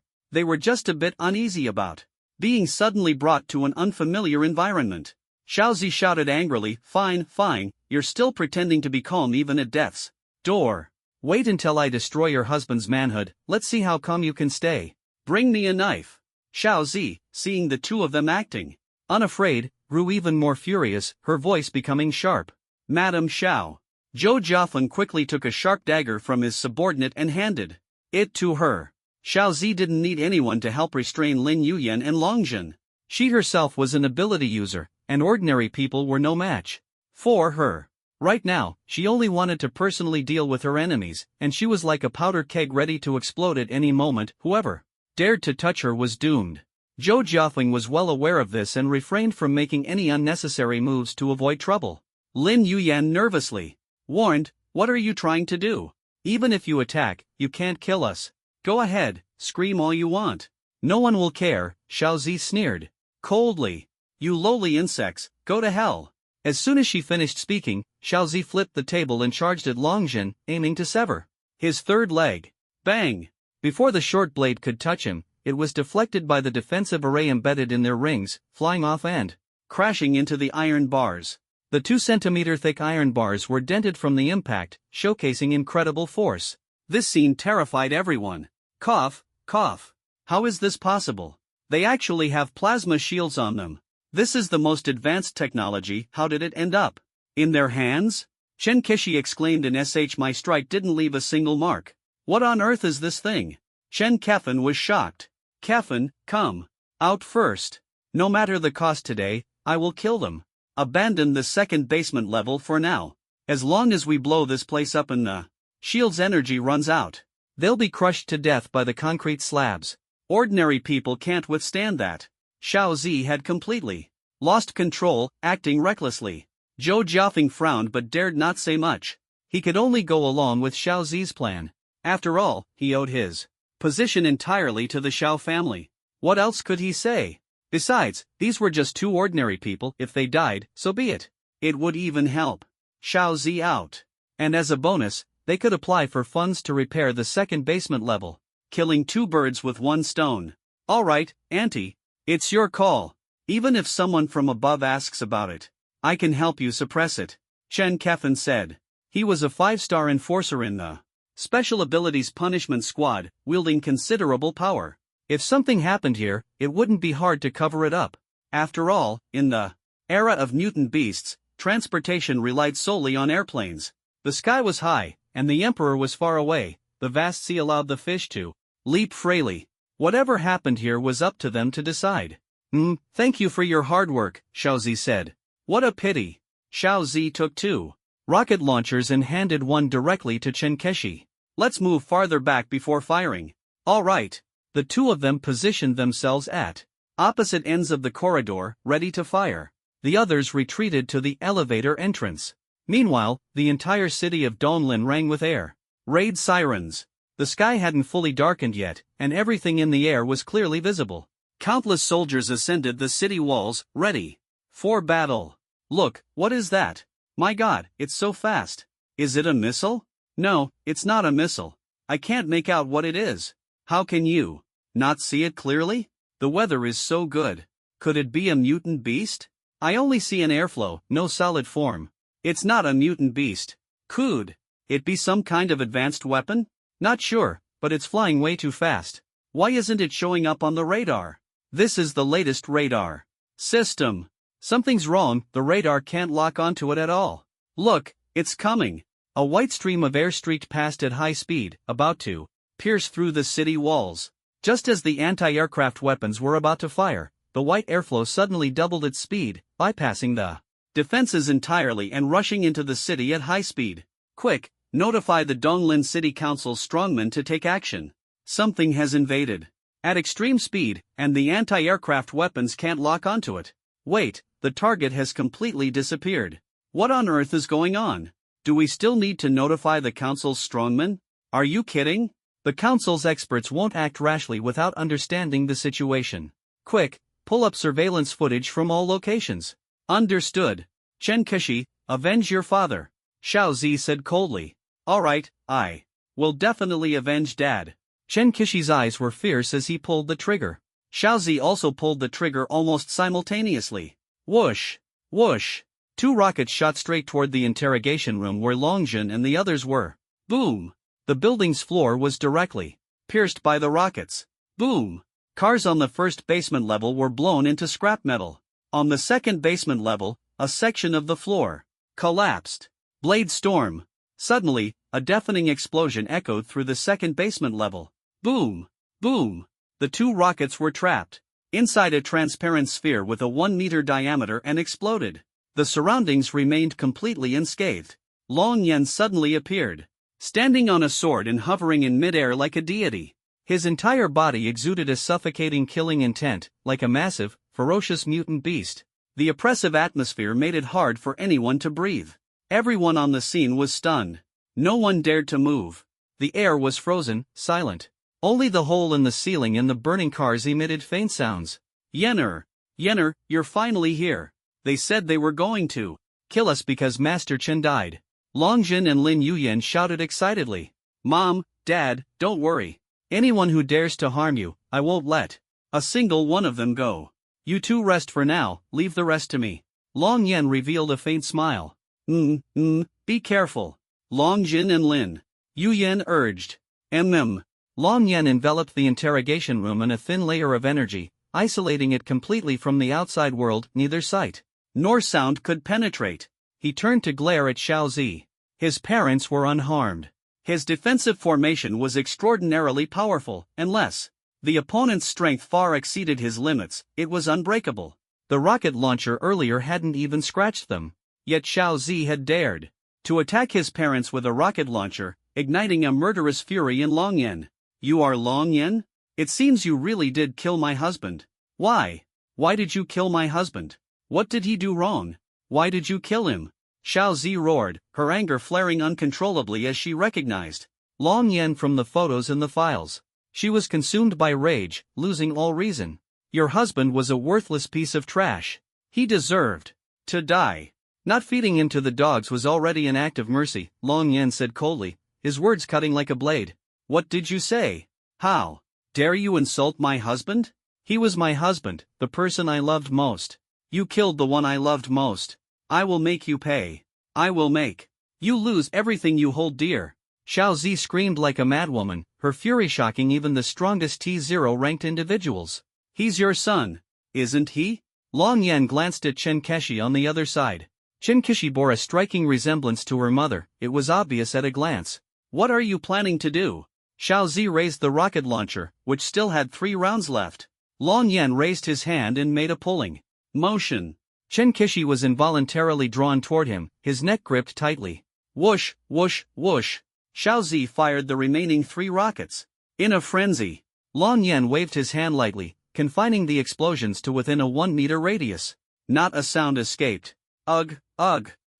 They were just a bit uneasy about being suddenly brought to an unfamiliar environment. Xiaozi shouted angrily, fine, fine, you're still pretending to be calm even at death's door. Wait until I destroy your husband's manhood, let's see how calm you can stay. Bring me a knife. Xiaozi, seeing the two of them acting unafraid, grew even more furious, her voice becoming sharp. Madam Xiao. Zhou Jiafeng quickly took a sharp dagger from his subordinate and handed it to her. Xiaozi didn't need anyone to help restrain Lin Yuyan and Longjin. She herself was an ability user, and ordinary people were no match for her. Right now, she only wanted to personally deal with her enemies, and she was like a powder keg ready to explode at any moment. Whoever dared to touch her was doomed. Zhou Jiafeng was well aware of this and refrained from making any unnecessary moves to avoid trouble. Lin Yuyan nervously warned, "What are you trying to do? Even if you attack, you can't kill us. Go ahead, scream all you want. No one will care," Xiao Zi sneered coldly. "You lowly insects, go to hell." As soon as she finished speaking, Xiao Zi flipped the table and charged at Longjin, aiming to sever his third leg. Bang! Before the short blade could touch him, it was deflected by the defensive array embedded in their rings, flying off and crashing into the iron bars. The 2-centimeter-thick iron bars were dented from the impact, showcasing incredible force. This scene terrified everyone. Cough, cough. How is this possible? They actually have plasma shields on them. This is the most advanced technology. How did it end up in their hands? Chen Kishi exclaimed in sh, "My strike didn't leave a single mark. What on earth is this thing?" Chen Kefan was shocked. "Kefan, come out first. No matter the cost today, I will kill them. Abandon the second basement level for now. As long as we blow this place up and the shield's energy runs out, they'll be crushed to death by the concrete slabs. Ordinary people can't withstand that." Xiao Zi had completely lost control, acting recklessly. Zhou Jiafeng frowned but dared not say much. He could only go along with Xiao Zi's plan. After all, he owed his position entirely to the Xiao family. What else could he say? Besides, these were just two ordinary people. If they died, so be it. It would even help Xiao Zi out. And as a bonus, they could apply for funds to repair the second basement level, killing two birds with one stone. "Alright, Auntie. It's your call. Even if someone from above asks about it, I can help you suppress it," Chen Kefan said. He was a 5-star enforcer in the Special Abilities Punishment Squad, wielding considerable power. If something happened here, it wouldn't be hard to cover it up. After all, in the era of mutant beasts, transportation relied solely on airplanes. The sky was high, and the Emperor was far away. The vast sea allowed the fish to leap freely. Whatever happened here was up to them to decide. Thank you for your hard work," Xiao Zi said. "What a pity." Xiao Zi took 2 rocket launchers and handed one directly to Chen Keshi. "Let's move farther back before firing." "All right." The two of them positioned themselves at opposite ends of the corridor, ready to fire. The others retreated to the elevator entrance. Meanwhile, the entire city of Donglin rang with air raid sirens. The sky hadn't fully darkened yet, and everything in the air was clearly visible. Countless soldiers ascended the city walls, ready for battle. "Look, what is that? My God, it's so fast. Is it a missile?" "No, it's not a missile. I can't make out what it is." "How can you not see it clearly? The weather is so good. Could it be a mutant beast? I only see an airflow, no solid form." "It's not a mutant beast. Could it be some kind of advanced weapon?" "Not sure, but it's flying way too fast. Why isn't it showing up on the radar?" "This is the latest radar system. Something's wrong, the radar can't lock onto it at all." "Look, it's coming." A white stream of air streaked past at high speed, about to pierce through the city walls. Just as the anti-aircraft weapons were about to fire, the white airflow suddenly doubled its speed, bypassing the defenses entirely and rushing into the city at high speed. "Quick, notify the Donglin City Council's strongmen to take action. Something has invaded at extreme speed, and the anti-aircraft weapons can't lock onto it. Wait, the target has completely disappeared. What on earth is going on? Do we still need to notify the Council's strongmen? Are you kidding? The Council's experts won't act rashly without understanding the situation. Quick, pull up surveillance footage from all locations." "Understood. Chen Keshi, avenge your father," Xiao Zi said coldly. "Alright, I will definitely avenge Dad." Chen Kishi's eyes were fierce as he pulled the trigger. Xiao Zi also pulled the trigger almost simultaneously. Whoosh! Whoosh! 2 rockets shot straight toward the interrogation room where Longjin and the others were. Boom! The building's floor was directly pierced by the rockets. Boom! Cars on the first basement level were blown into scrap metal. On the second basement level, a section of the floor collapsed. Blade storm. Suddenly, a deafening explosion echoed through the second basement level. Boom! Boom! The 2 rockets were trapped. inside a transparent sphere with a 1-meter diameter, and exploded. The surroundings remained completely unscathed. Long Yen suddenly appeared, standing on a sword and hovering in midair like a deity. His entire body exuded a suffocating killing intent, like a massive, ferocious mutant beast. The oppressive atmosphere made it hard for anyone to breathe. Everyone on the scene was stunned. No one dared to move. The air was frozen, silent. Only the hole in the ceiling and the burning cars emitted faint sounds. Yenner, you're finally here. They said they were going to kill us because Master Chen died. Longjin and Lin Yuyan shouted excitedly. Mom, Dad, don't worry. Anyone who dares to harm you, I won't let a single one of them go. You two rest for now, leave the rest to me. Long Yen revealed a faint smile. Be careful. Longjin and Lin Yuyan urged. Long Yen enveloped the interrogation room in a thin layer of energy, isolating it completely from the outside world. Neither sight nor sound could penetrate. He turned to glare at Xiao Zi. His parents were unharmed. His defensive formation was extraordinarily powerful, unless the opponent's strength far exceeded his limits, it was unbreakable. The rocket launcher earlier hadn't even scratched them. Yet Xiao Zi had dared to attack his parents with a rocket launcher, igniting a murderous fury in Long Yen. You are Long Yen? It seems you really did kill my husband. Why? Why did you kill my husband? What did he do wrong? Why did you kill him? Xiao Zi roared, her anger flaring uncontrollably as she recognized Long Yen from the photos in the files. She was consumed by rage, losing all reason. Your husband was a worthless piece of trash. He deserved to die. Not feeding him to the dogs was already an act of mercy, Long Yen said coldly, his words cutting like a blade. What did you say? How dare you insult my husband? He was my husband, the person I loved most. You killed the one I loved most. I will make you pay. I will make you lose everything you hold dear. Xiao Zi screamed like a madwoman, her fury shocking even the strongest T0 ranked individuals. He's your son, isn't he? Long Yen glanced at Chen Keshi on the other side. Chen Keshi bore a striking resemblance to her mother, it was obvious at a glance. What are you planning to do? Xiao Zi raised the rocket launcher, which still had 3 rounds left. Long Yen raised his hand and made a pulling motion. Chen Keshi was involuntarily drawn toward him, his neck gripped tightly. Whoosh, whoosh, whoosh. Xiao Zi fired the remaining 3 rockets. In a frenzy, Long Yen waved his hand lightly, confining the explosions to within a 1-meter radius. Not a sound escaped. Ugh,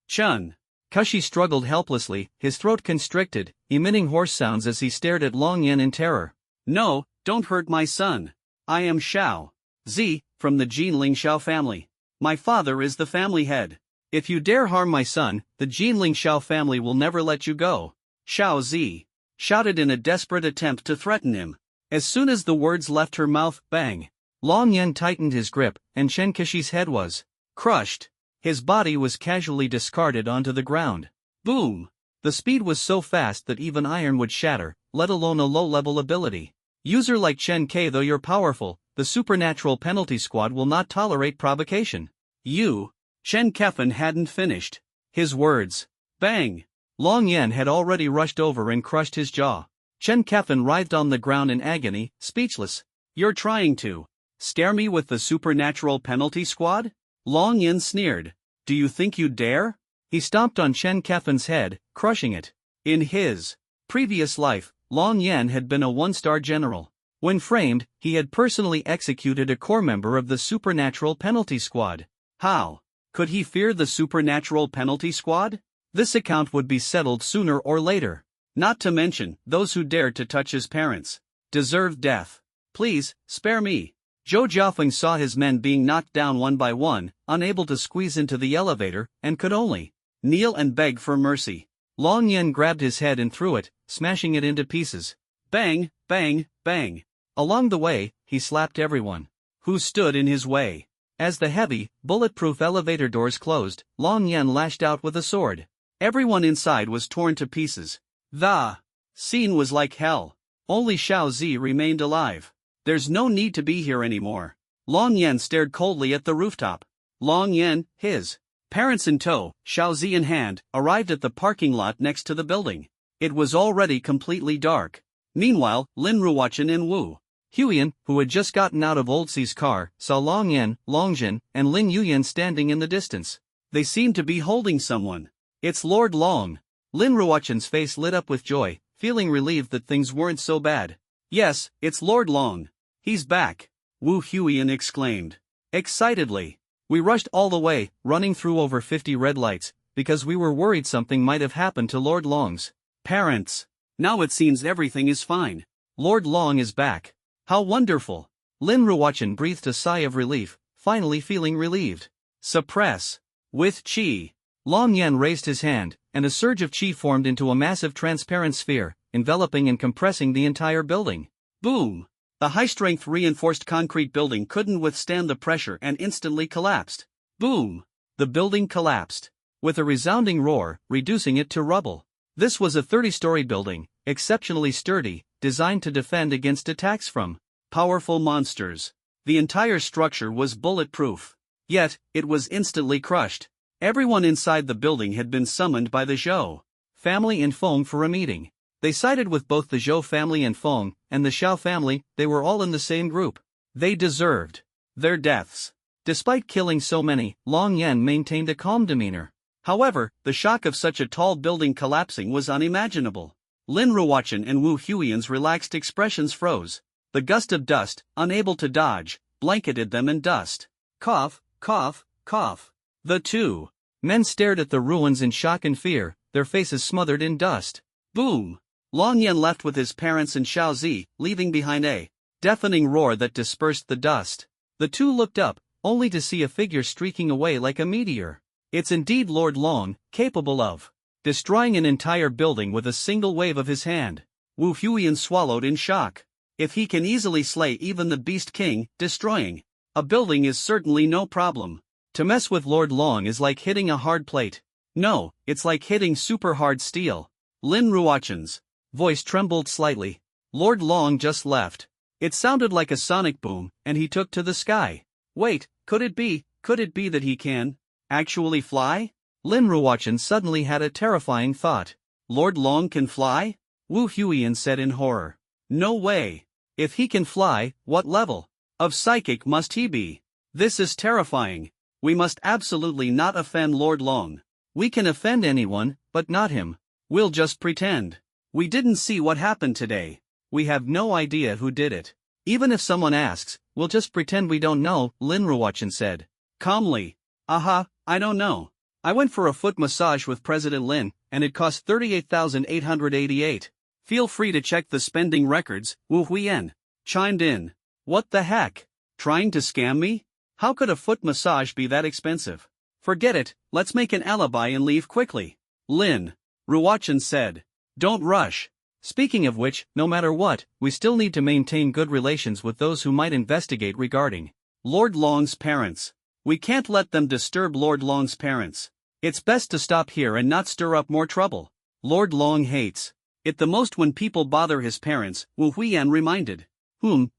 Chun. Keshi struggled helplessly, his throat constricted, emitting hoarse sounds as he stared at Long Yen in terror. No, don't hurt my son. I am Xiao Zi, from the Jinling Xiao family. My father is the family head. If you dare harm my son, the Jinling Xiao family will never let you go. Xiao Zi shouted in a desperate attempt to threaten him. As soon as the words left her mouth, bang! Long Yen tightened his grip, and Chen Keshi's head was crushed. His body was casually discarded onto the ground. Boom! The speed was so fast that even iron would shatter, let alone a low-level ability. User like Chen K, though you're powerful, the supernatural penalty squad will not tolerate provocation. Chen Kefan hadn't finished his words. Bang! Long Yen had already rushed over and crushed his jaw. Chen Kefan writhed on the ground in agony, speechless. You're trying to scare me with the supernatural penalty squad? Long Yen sneered. Do you think you dare? He stomped on Chen Kefan's head, crushing it. In his previous life, Long Yen had been a 1-star general. When framed, he had personally executed a core member of the supernatural penalty squad. How could he fear the supernatural penalty squad? This account would be settled sooner or later. Not to mention, those who dared to touch his parents deserved death. Please, spare me. Zhou Jiafeng saw his men being knocked down one by one, unable to squeeze into the elevator, and could only kneel and beg for mercy. Long Yen grabbed his head and threw it, smashing it into pieces. Bang, bang, bang. Along the way, he slapped everyone who stood in his way. As the heavy, bulletproof elevator doors closed, Long Yen lashed out with a sword. Everyone inside was torn to pieces. The scene was like hell. Only Xiao Zi remained alive. There's no need to be here anymore. Long Yen stared coldly at the rooftop. Long Yen, his parents in tow, Xiao Zi in hand, arrived at the parking lot next to the building. It was already completely dark. Meanwhile, Lin Ruochen and Wu Huiyan, who had just gotten out of Old C's car, saw Long Yan, Longjin, and Lin Yuyan standing in the distance. They seemed to be holding someone. It's Lord Long. Lin Ruochen's face lit up with joy, feeling relieved that things weren't so bad. Yes, it's Lord Long. He's back, Wu Huiyan exclaimed. Excitedly. We rushed all the way, running through over 50 red lights, because we were worried something might have happened to Lord Long's parents. Now it seems everything is fine. Lord Long is back. How wonderful! Lin Ruochen breathed a sigh of relief, finally feeling relieved. Suppress. With Qi. Long Yan raised his hand, and a surge of Qi formed into a massive transparent sphere, enveloping and compressing the entire building. Boom! The high-strength reinforced concrete building couldn't withstand the pressure and instantly collapsed. Boom! The building collapsed. With a resounding roar, reducing it to rubble. This was a 30-story building, exceptionally sturdy, designed to defend against attacks from powerful monsters. The entire structure was bulletproof. Yet, it was instantly crushed. Everyone inside the building had been summoned by the Zhou family and Feng for a meeting. They sided with both the Zhou family and Feng, and the Xiao family. They were all in the same group. They deserved their deaths. Despite killing so many, Long Yan maintained a calm demeanor. However, the shock of such a tall building collapsing was unimaginable. Lin Ruochen and Wu Huiyan's relaxed expressions froze. The gust of dust, unable to dodge, blanketed them in dust. Cough, cough, cough. The two men stared at the ruins in shock and fear, their faces smothered in dust. Boom! Long Yan left with his parents and Xiao Zi, leaving behind a deafening roar that dispersed the dust. The two looked up, only to see a figure streaking away like a meteor. It's indeed Lord Long, capable of destroying an entire building with a single wave of his hand. Wu Huiyan swallowed in shock. If he can easily slay even the Beast King, destroying a building is certainly no problem. To mess with Lord Long is like hitting a hard plate. No, it's like hitting super hard steel. Lin Ruochen's voice trembled slightly. Lord Long just left. It sounded like a sonic boom, and he took to the sky. Wait, could it be that he can actually fly? Lin Ruochen suddenly had a terrifying thought. Lord Long can fly? Wu Huiyan said in horror. No way. If he can fly, what level of psychic must he be? This is terrifying. We must absolutely not offend Lord Long. We can offend anyone, but not him. We'll just pretend we didn't see what happened today. We have no idea who did it. Even if someone asks, we'll just pretend we don't know, Lin Ruochen said calmly. I don't know. I went for a foot massage with President Lin, and it cost 38,888. Feel free to check the spending records, Wu Huiyan chimed in. What the heck? Trying to scam me? How could a foot massage be that expensive? Forget it, let's make an alibi and leave quickly. Lin Ruochen said. Don't rush. Speaking of which, no matter what, we still need to maintain good relations with those who might investigate regarding Lord Long's parents. We can't let them disturb Lord Long's parents. It's best to stop here and not stir up more trouble. Lord Long hates it the most when people bother his parents, Wu Huiyan reminded.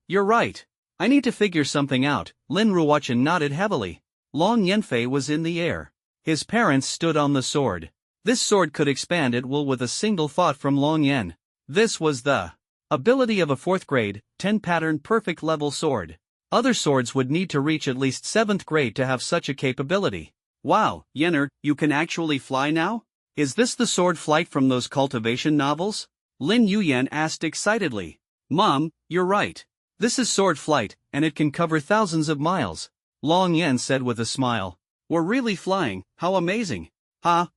You're right. I need to figure something out. Lin Ruochen nodded heavily. Long Yanfei was in the air. His parents stood on the sword. This sword could expand at will with a single thought from Long Yan. This was the ability of a 4th grade, 10 pattern perfect level sword. Other swords would need to reach at least 7th grade to have such a capability. Wow, Yenner, you can actually fly now? Is this the sword flight from those cultivation novels? Lin Yuyan asked excitedly. Mom, you're right. This is sword flight, and it can cover thousands of miles. Long Yan said with a smile. We're really flying, how amazing.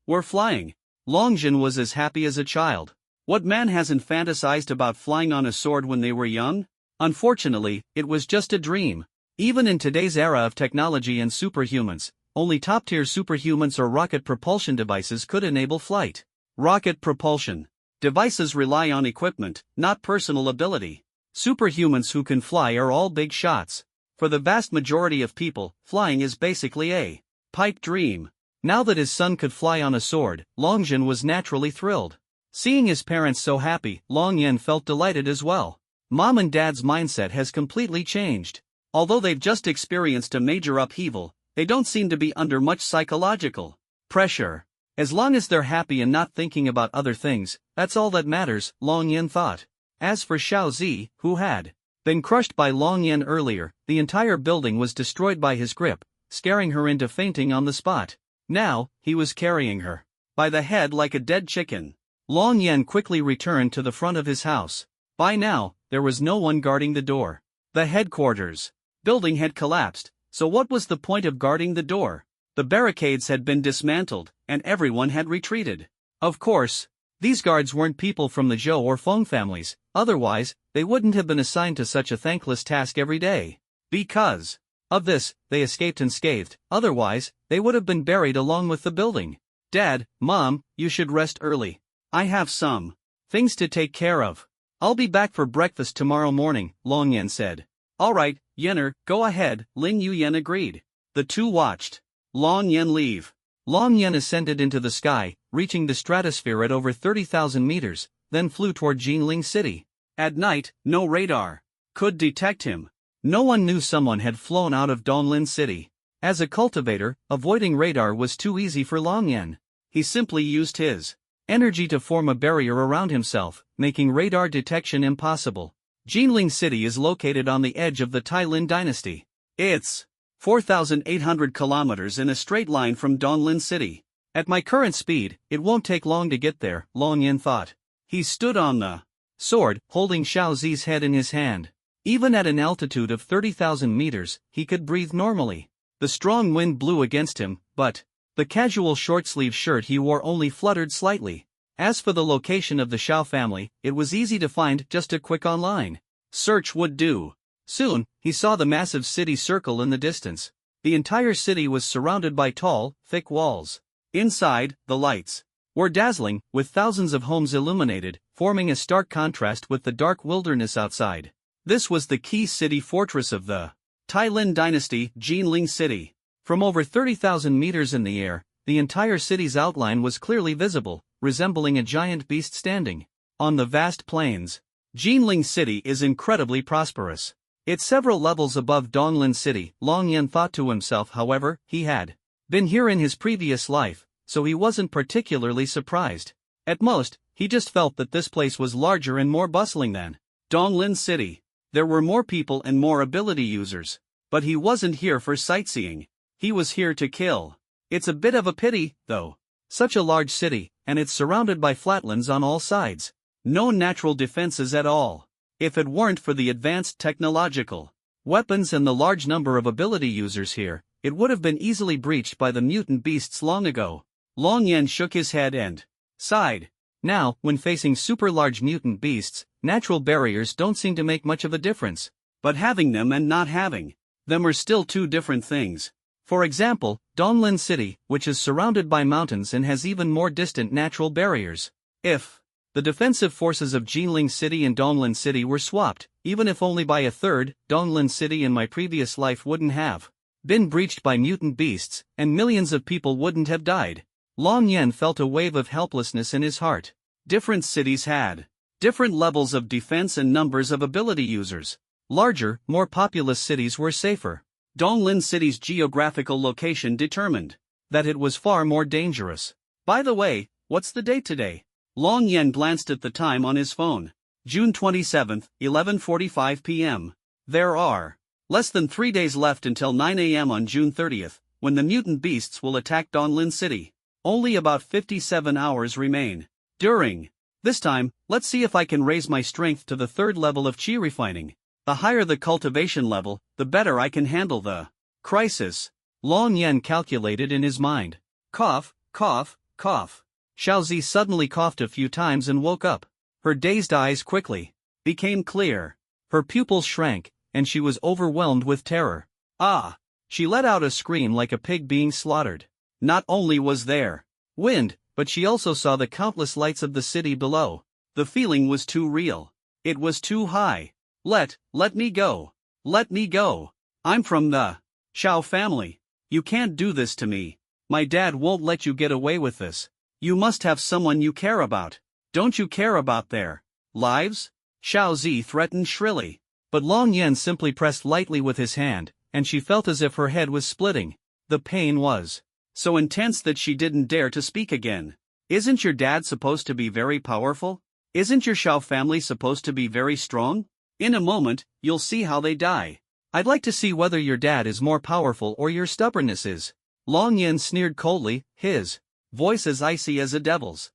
We're flying. Longjin was as happy as a child. What man hasn't fantasized about flying on a sword when they were young? Unfortunately, it was just a dream. Even in today's era of technology and superhumans, only top-tier superhumans or rocket propulsion devices could enable flight. Rocket propulsion devices rely on equipment, not personal ability. Superhumans who can fly are all big shots. For the vast majority of people, flying is basically a pipe dream. Now that his son could fly on a sword, Longjin was naturally thrilled. Seeing his parents so happy, Long Yan felt delighted as well. Mom and Dad's mindset has completely changed. Although they've just experienced a major upheaval, they don't seem to be under much psychological pressure. As long as they're happy and not thinking about other things, that's all that matters, Long Yan thought. As for Xiao Zi, who had Been crushed by Long Yan earlier, the entire building was destroyed by his grip, scaring her into fainting on the spot. Now, he was carrying her by the head like a dead chicken. Long Yan quickly returned to the front of his house. By now, there was no one guarding the door. The headquarters building had collapsed, so what was the point of guarding the door? The barricades had been dismantled, and everyone had retreated. Of course, these guards weren't people from the Zhou or Feng families, otherwise, they wouldn't have been assigned to such a thankless task every day. Because of this, they escaped unscathed, otherwise, they would have been buried along with the building. Dad, Mom, you should rest early. I have some things to take care of. I'll be back for breakfast tomorrow morning, Long Yan said. Alright, Yenner, go ahead, Lin Yuyen agreed. The two watched Long Yan leave. Long Yan ascended into the sky, reaching the stratosphere at over 30,000 meters, then flew toward Jinling City. At night, no radar could detect him. No one knew someone had flown out of Donglin City. As a cultivator, avoiding radar was too easy for Long Yan. He simply used his energy to form a barrier around himself, making radar detection impossible. Jinling City is located on the edge of the Tailin dynasty. It's 4,800 kilometers in a straight line from Donglin City. At my current speed, it won't take long to get there, Long Yan thought. He stood on the sword, holding Xiao Zi's head in his hand. Even at an altitude of 30,000 meters, he could breathe normally. The strong wind blew against him, but the casual short-sleeve shirt he wore only fluttered slightly. As for the location of the Xiao family, it was easy to find, just a quick online search would do. Soon, he saw the massive city circle in the distance. The entire city was surrounded by tall, thick walls. Inside, the lights were dazzling, with thousands of homes illuminated, forming a stark contrast with the dark wilderness outside. This was the key city fortress of the Tailin dynasty, Jinling City. From over 30,000 meters in the air, the entire city's outline was clearly visible, resembling a giant beast standing on the vast plains. Jinling City is incredibly prosperous. It's several levels above Donglin City, Long Yan thought to himself. However, he had been here in his previous life, so he wasn't particularly surprised. At most, he just felt that this place was larger and more bustling than Donglin City. There were more people and more ability users. But he wasn't here for sightseeing. He was here to kill. It's a bit of a pity, though. Such a large city, and it's surrounded by flatlands on all sides. No natural defenses at all. If it weren't for the advanced technological weapons and the large number of ability users here, it would have been easily breached by the mutant beasts long ago. Long Yan shook his head and sighed. Now, when facing super large mutant beasts, natural barriers don't seem to make much of a difference. But having them and not having them are still two different things. For example, Donglin City, which is surrounded by mountains and has even more distant natural barriers. If the defensive forces of Jinling City and Donglin City were swapped, even if only by a third, Donglin City in my previous life wouldn't have been breached by mutant beasts, and millions of people wouldn't have died. Long Yan felt a wave of helplessness in his heart. Different cities had different levels of defense and numbers of ability users. Larger, more populous cities were safer. Donglin City's geographical location determined that it was far more dangerous. By the way, what's the date today? Long Yan glanced at the time on his phone. June 27, 11:45 p.m. There are less than 3 days left until 9 a.m. on June 30th, when the mutant beasts will attack Donglin City. Only about 57 hours remain. During this time, let's see if I can raise my strength to the 3rd level of Qi refining. The higher the cultivation level, the better I can handle the crisis. Long Yan calculated in his mind. Cough, cough, cough. Xiao Zi suddenly coughed a few times and woke up. Her dazed eyes quickly became clear. Her pupils shrank, and she was overwhelmed with terror. Ah! She let out a scream like a pig being slaughtered. Not only was there wind, but she also saw the countless lights of the city below. The feeling was too real. It was too high. Let me go. Let me go. I'm from the Xiao family. You can't do this to me. My dad won't let you get away with this. You must have someone you care about. Don't you care about their lives? Xiao Zi threatened shrilly. But Long Yan simply pressed lightly with his hand, and she felt as if her head was splitting. The pain was so intense that she didn't dare to speak again. Isn't your dad supposed to be very powerful? Isn't your Xiao family supposed to be very strong? In a moment, you'll see how they die. I'd like to see whether your dad is more powerful or your stubbornness is. Long Yen sneered coldly, his voice as icy as a devil's.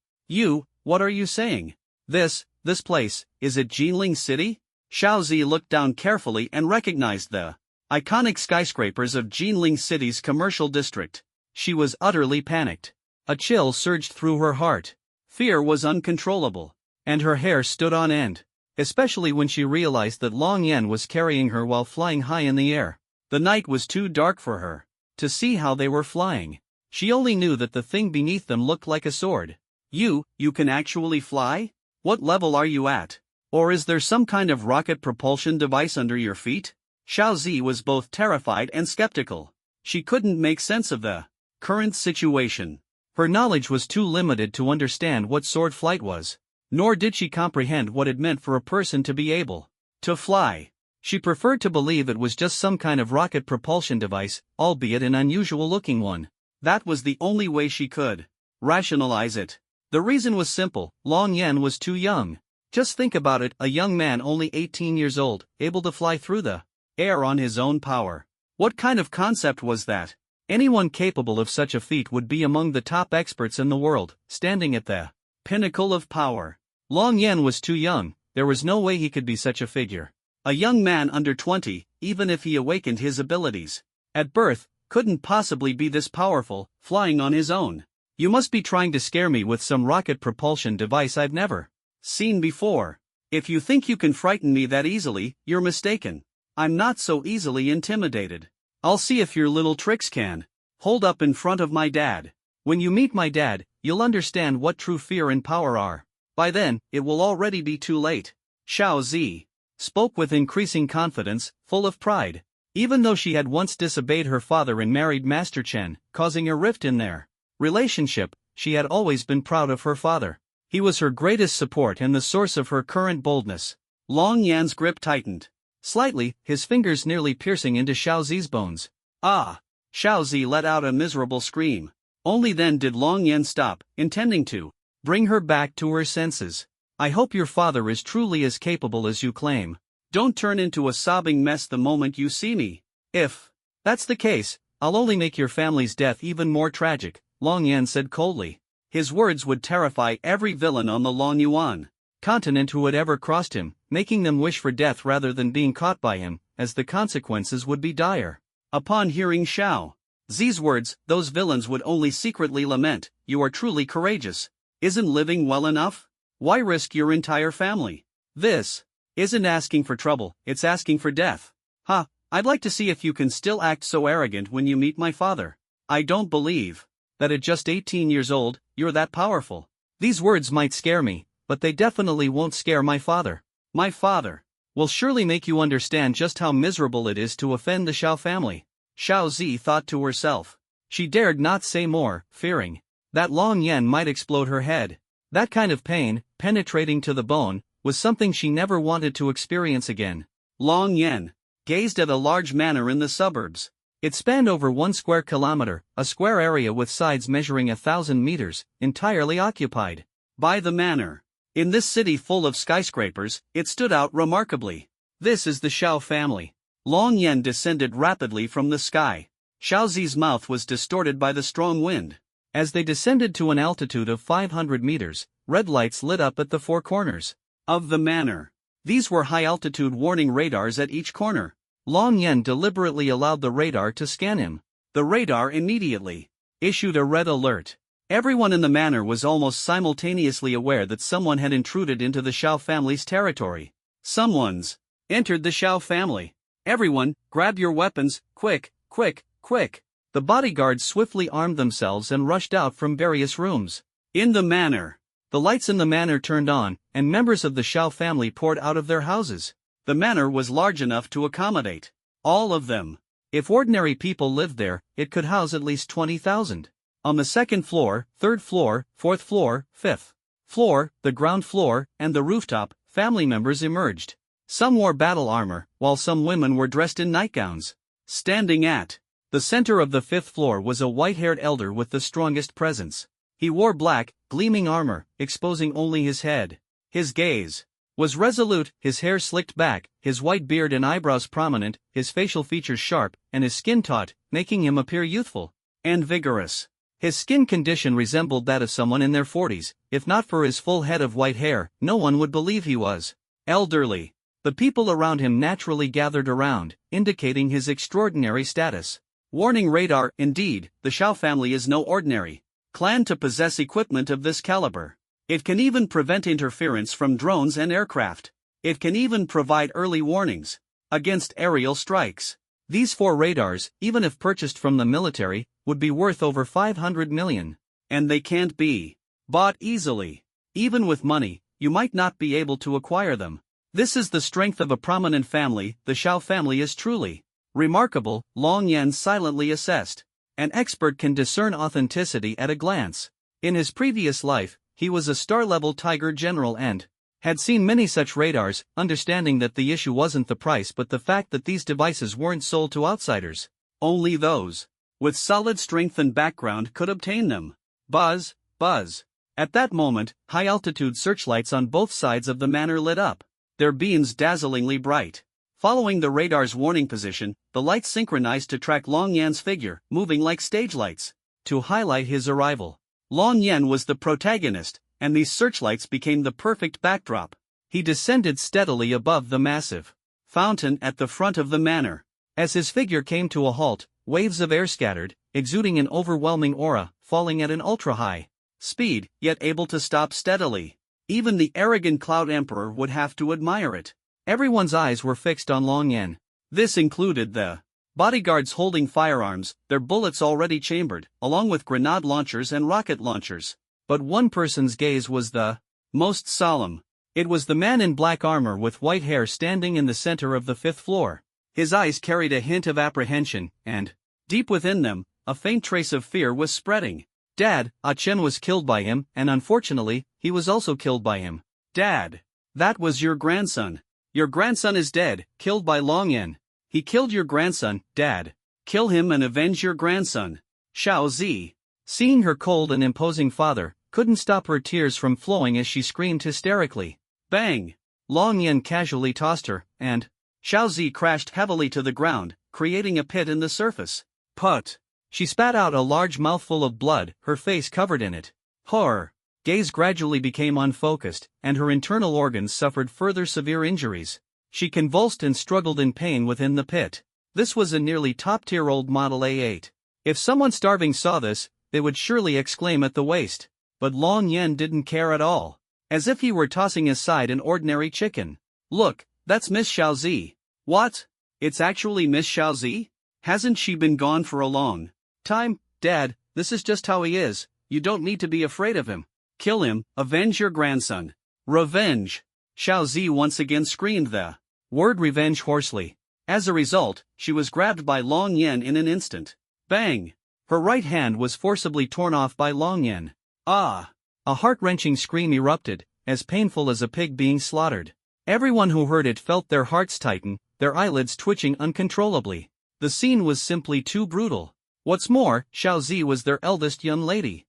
What are you saying? This place, is it Jinling City? Xiao Zi looked down carefully and recognized the iconic skyscrapers of Jinling City's commercial district. She was utterly panicked. A chill surged through her heart. Fear was uncontrollable, and her hair stood on end, especially when she realized that Long Yen was carrying her while flying high in the air. The night was too dark for her to see how they were flying. She only knew that the thing beneath them looked like a sword. You can actually fly? What level are you at? Or is there some kind of rocket propulsion device under your feet? Xiao Zi was both terrified and skeptical. She couldn't make sense of the current situation. Her knowledge was too limited to understand what sword flight was, nor did she comprehend what it meant for a person to be able to fly. She preferred to believe it was just some kind of rocket propulsion device, albeit an unusual-looking one. That was the only way she could rationalize it. The reason was simple: Long Yen was too young. Just think about it, a young man only 18 years old, able to fly through the air on his own power. What kind of concept was that? Anyone capable of such a feat would be among the top experts in the world, standing at the pinnacle of power. Long Yen was too young, there was no way he could be such a figure. A young man under 20, even if he awakened his abilities at birth, couldn't possibly be this powerful, flying on his own. You must be trying to scare me with some rocket propulsion device I've never seen before. If you think you can frighten me that easily, you're mistaken. I'm not so easily intimidated. I'll see if your little tricks can hold up in front of my dad. When you meet my dad, you'll understand what true fear and power are. By then, it will already be too late. Xiao Zi spoke with increasing confidence, full of pride. Even though she had once disobeyed her father and married Master Chen, causing a rift in their relationship, she had always been proud of her father. He was her greatest support and the source of her current boldness. Long Yan's grip tightened slightly, his fingers nearly piercing into Xiao Zi's bones. Ah! Xiao Zi let out a miserable scream. Only then did Long Yan stop, intending to bring her back to her senses. I hope your father is truly as capable as you claim. Don't turn into a sobbing mess the moment you see me. If that's the case, I'll only make your family's death even more tragic, Long Yan said coldly. His words would terrify every villain on the Longyuan continent who had ever crossed him, making them wish for death rather than being caught by him, as the consequences would be dire. Upon hearing Xiao Zi's words, those villains would only secretly lament, "You are truly courageous. Isn't living well enough? Why risk your entire family? This isn't asking for trouble, it's asking for death. Ha, I'd like to see if you can still act so arrogant when you meet my father. I don't believe that at just 18 years old, you're that powerful." These words might scare me, but they definitely won't scare my father. My father will surely make you understand just how miserable it is to offend the Xiao family. Xiao Zi thought to herself. She dared not say more, fearing that Long Yan might explode her head. That kind of pain, penetrating to the bone, was something she never wanted to experience again. Long Yan gazed at a large manor in the suburbs. It spanned over 1 square kilometer, a square area with sides measuring 1,000 meters, entirely occupied by the manor. In this city full of skyscrapers, it stood out remarkably. This is the Xiao family. Long Yan descended rapidly from the sky. Xiao Zi's mouth was distorted by the strong wind. As they descended to an altitude of 500 meters, red lights lit up at the 4 corners of the manor. These were high-altitude warning radars at each corner. Long Yan deliberately allowed the radar to scan him. The radar immediately issued a red alert. Everyone in the manor was almost simultaneously aware that someone had intruded into the Xiao family's territory. Someone's entered the Xiao family. Everyone, grab your weapons, quick, quick, quick. The bodyguards swiftly armed themselves and rushed out from various rooms. In the manor, the lights in the manor turned on, and members of the Xiao family poured out of their houses. The manor was large enough to accommodate all of them. If ordinary people lived there, it could house at least 20,000. On the 2nd floor, 3rd floor, 4th floor, 5th floor, the ground floor, and the rooftop, family members emerged. Some wore battle armor, while some women were dressed in nightgowns. Standing at the center of the 5th floor was a white-haired elder with the strongest presence. He wore black, gleaming armor, exposing only his head. His gaze was resolute, his hair slicked back, his white beard and eyebrows prominent, his facial features sharp, and his skin taut, making him appear youthful and vigorous. His skin condition resembled that of someone in their 40s, if not for his full head of white hair, no one would believe he was elderly. The people around him naturally gathered around, indicating his extraordinary status. Warning radar. Indeed, the Shao family is no ordinary clan to possess equipment of this caliber. It can even prevent interference from drones and aircraft. It can even provide early warnings against aerial strikes. These 4 radars, even if purchased from the military, would be worth over 500 million. And they can't be bought easily. Even with money, you might not be able to acquire them. This is the strength of a prominent family. The Shao family is truly remarkable, Long Yan silently assessed. An expert can discern authenticity at a glance. In his previous life, he was a star-level Tiger general and had seen many such radars, understanding that the issue wasn't the price but the fact that these devices weren't sold to outsiders. Only those with solid strength and background could obtain them. Buzz, buzz. At that moment, high-altitude searchlights on both sides of the manor lit up, their beams dazzlingly bright. Following the radar's warning position, the lights synchronized to track Long Yan's figure, moving like stage lights to highlight his arrival. Long Yan was the protagonist, and these searchlights became the perfect backdrop. He descended steadily above the massive fountain at the front of the manor. As his figure came to a halt, waves of air scattered, exuding an overwhelming aura, falling at an ultra-high speed, yet able to stop steadily. Even the arrogant Cloud Emperor would have to admire it. Everyone's eyes were fixed on Long Yan. This included the bodyguards holding firearms, their bullets already chambered, along with grenade launchers and rocket launchers. But one person's gaze was the most solemn. It was the man in black armor with white hair standing in the center of the 5th floor. His eyes carried a hint of apprehension, and, deep within them, a faint trace of fear was spreading. Dad, Ah Chen was killed by him, and unfortunately, he was also killed by him. Dad, that was your grandson. Your grandson is dead, killed by Long Yan. He killed your grandson, Dad. Kill him and avenge your grandson. Shao Zi, seeing her cold and imposing father, couldn't stop her tears from flowing as she screamed hysterically. Bang! Long Yan casually tossed her, and Shao Zi crashed heavily to the ground, creating a pit in the surface. Put! She spat out a large mouthful of blood, her face covered in it. Horror! Gaze gradually became unfocused, and her internal organs suffered further severe injuries. She convulsed and struggled in pain within the pit. This was a nearly top-tier old Model A8. If someone starving saw this, they would surely exclaim at the waste. But Long Yan didn't care at all. As if he were tossing aside an ordinary chicken. Look, that's Miss Shao Zi. What? It's actually Miss Shao Zi? Hasn't she been gone for a long time? Dad, this is just how he is. You don't need to be afraid of him. Kill him, avenge your grandson. Revenge! Shao Zi once again screamed the word revenge hoarsely. As a result, she was grabbed by Long Yan in an instant. Bang! Her right hand was forcibly torn off by Long Yan. Ah! A heart-wrenching scream erupted, as painful as a pig being slaughtered. Everyone who heard it felt their hearts tighten, their eyelids twitching uncontrollably. The scene was simply too brutal. What's more, Shao Zi was their eldest young lady.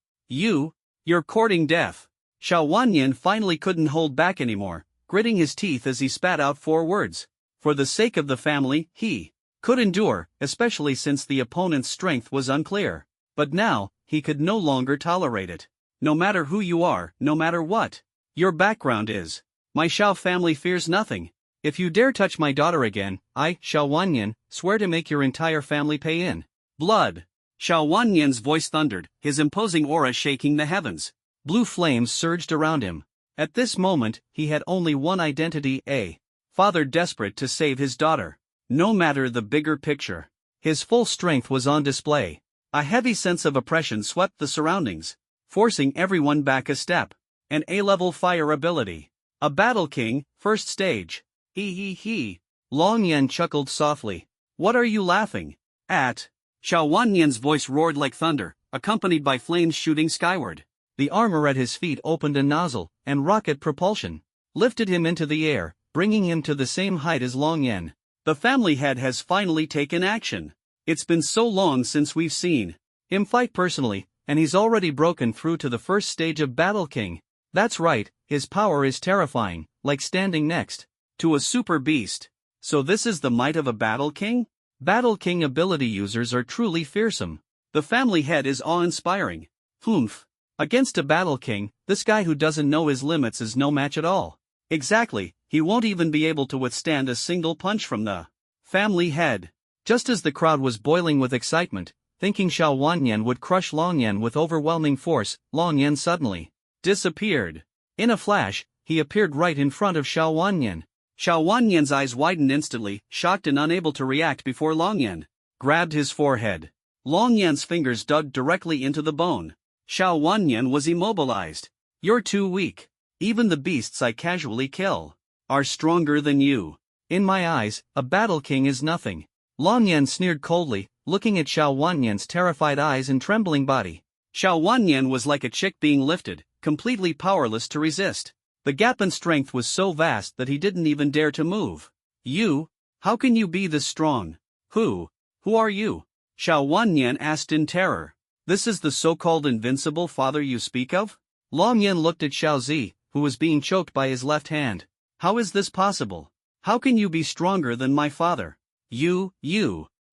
You're courting death. Shao Wanyan finally couldn't hold back anymore, gritting his teeth as he spat out 4 words. For the sake of the family, he could endure, especially since the opponent's strength was unclear. But now, he could no longer tolerate it. No matter who you are, no matter what your background is, my Shao family fears nothing. If you dare touch my daughter again, I, Shao Wanyan, swear to make your entire family pay in blood. Shao Wanyan's voice thundered, his imposing aura shaking the heavens. Blue flames surged around him. At this moment, he had only one identity: a father desperate to save his daughter. No matter the bigger picture, his full strength was on display. A heavy sense of oppression swept the surroundings, forcing everyone back a step. An A-level fire ability. A Battle King, first stage. He. Long Yan chuckled softly. What are you laughing at? Shao Wanyan's voice roared like thunder, accompanied by flames shooting skyward. The armor at his feet opened a nozzle, and rocket propulsion lifted him into the air, bringing him to the same height as Long Yan. The family head has finally taken action. It's been so long since we've seen him fight personally, and he's already broken through to the first stage of Battle King. That's right, his power is terrifying, like standing next to a super beast. So this is the might of a Battle King? Battle King ability users are truly fearsome. The family head is awe-inspiring. Humph. Against a Battle King, this guy who doesn't know his limits is no match at all. Exactly, he won't even be able to withstand a single punch from the family head. Just as the crowd was boiling with excitement, thinking Xiao Wanyan would crush Long Yan with overwhelming force, Long Yan suddenly disappeared. In a flash, he appeared right in front of Xiao Wanyan. Xiao Wanyan's eyes widened instantly, shocked and unable to react before Long Yan grabbed his forehead. Long Yan's fingers dug directly into the bone. Xiao Wanyan was immobilized. You're too weak. Even the beasts I casually kill are stronger than you. In my eyes, a Battle King is nothing. Long Yan sneered coldly, looking at Xiao Wanyan's terrified eyes and trembling body. Xiao Wanyan was like a chick being lifted, completely powerless to resist. The gap in strength was so vast that he didn't even dare to move. You? How can you be this strong? Who are you? Xiao Wanyan asked in terror. This is the so-called invincible father you speak of? Long Yan looked at Xiao Zi, who was being choked by his left hand. How is this possible? How can you be stronger than my father? You.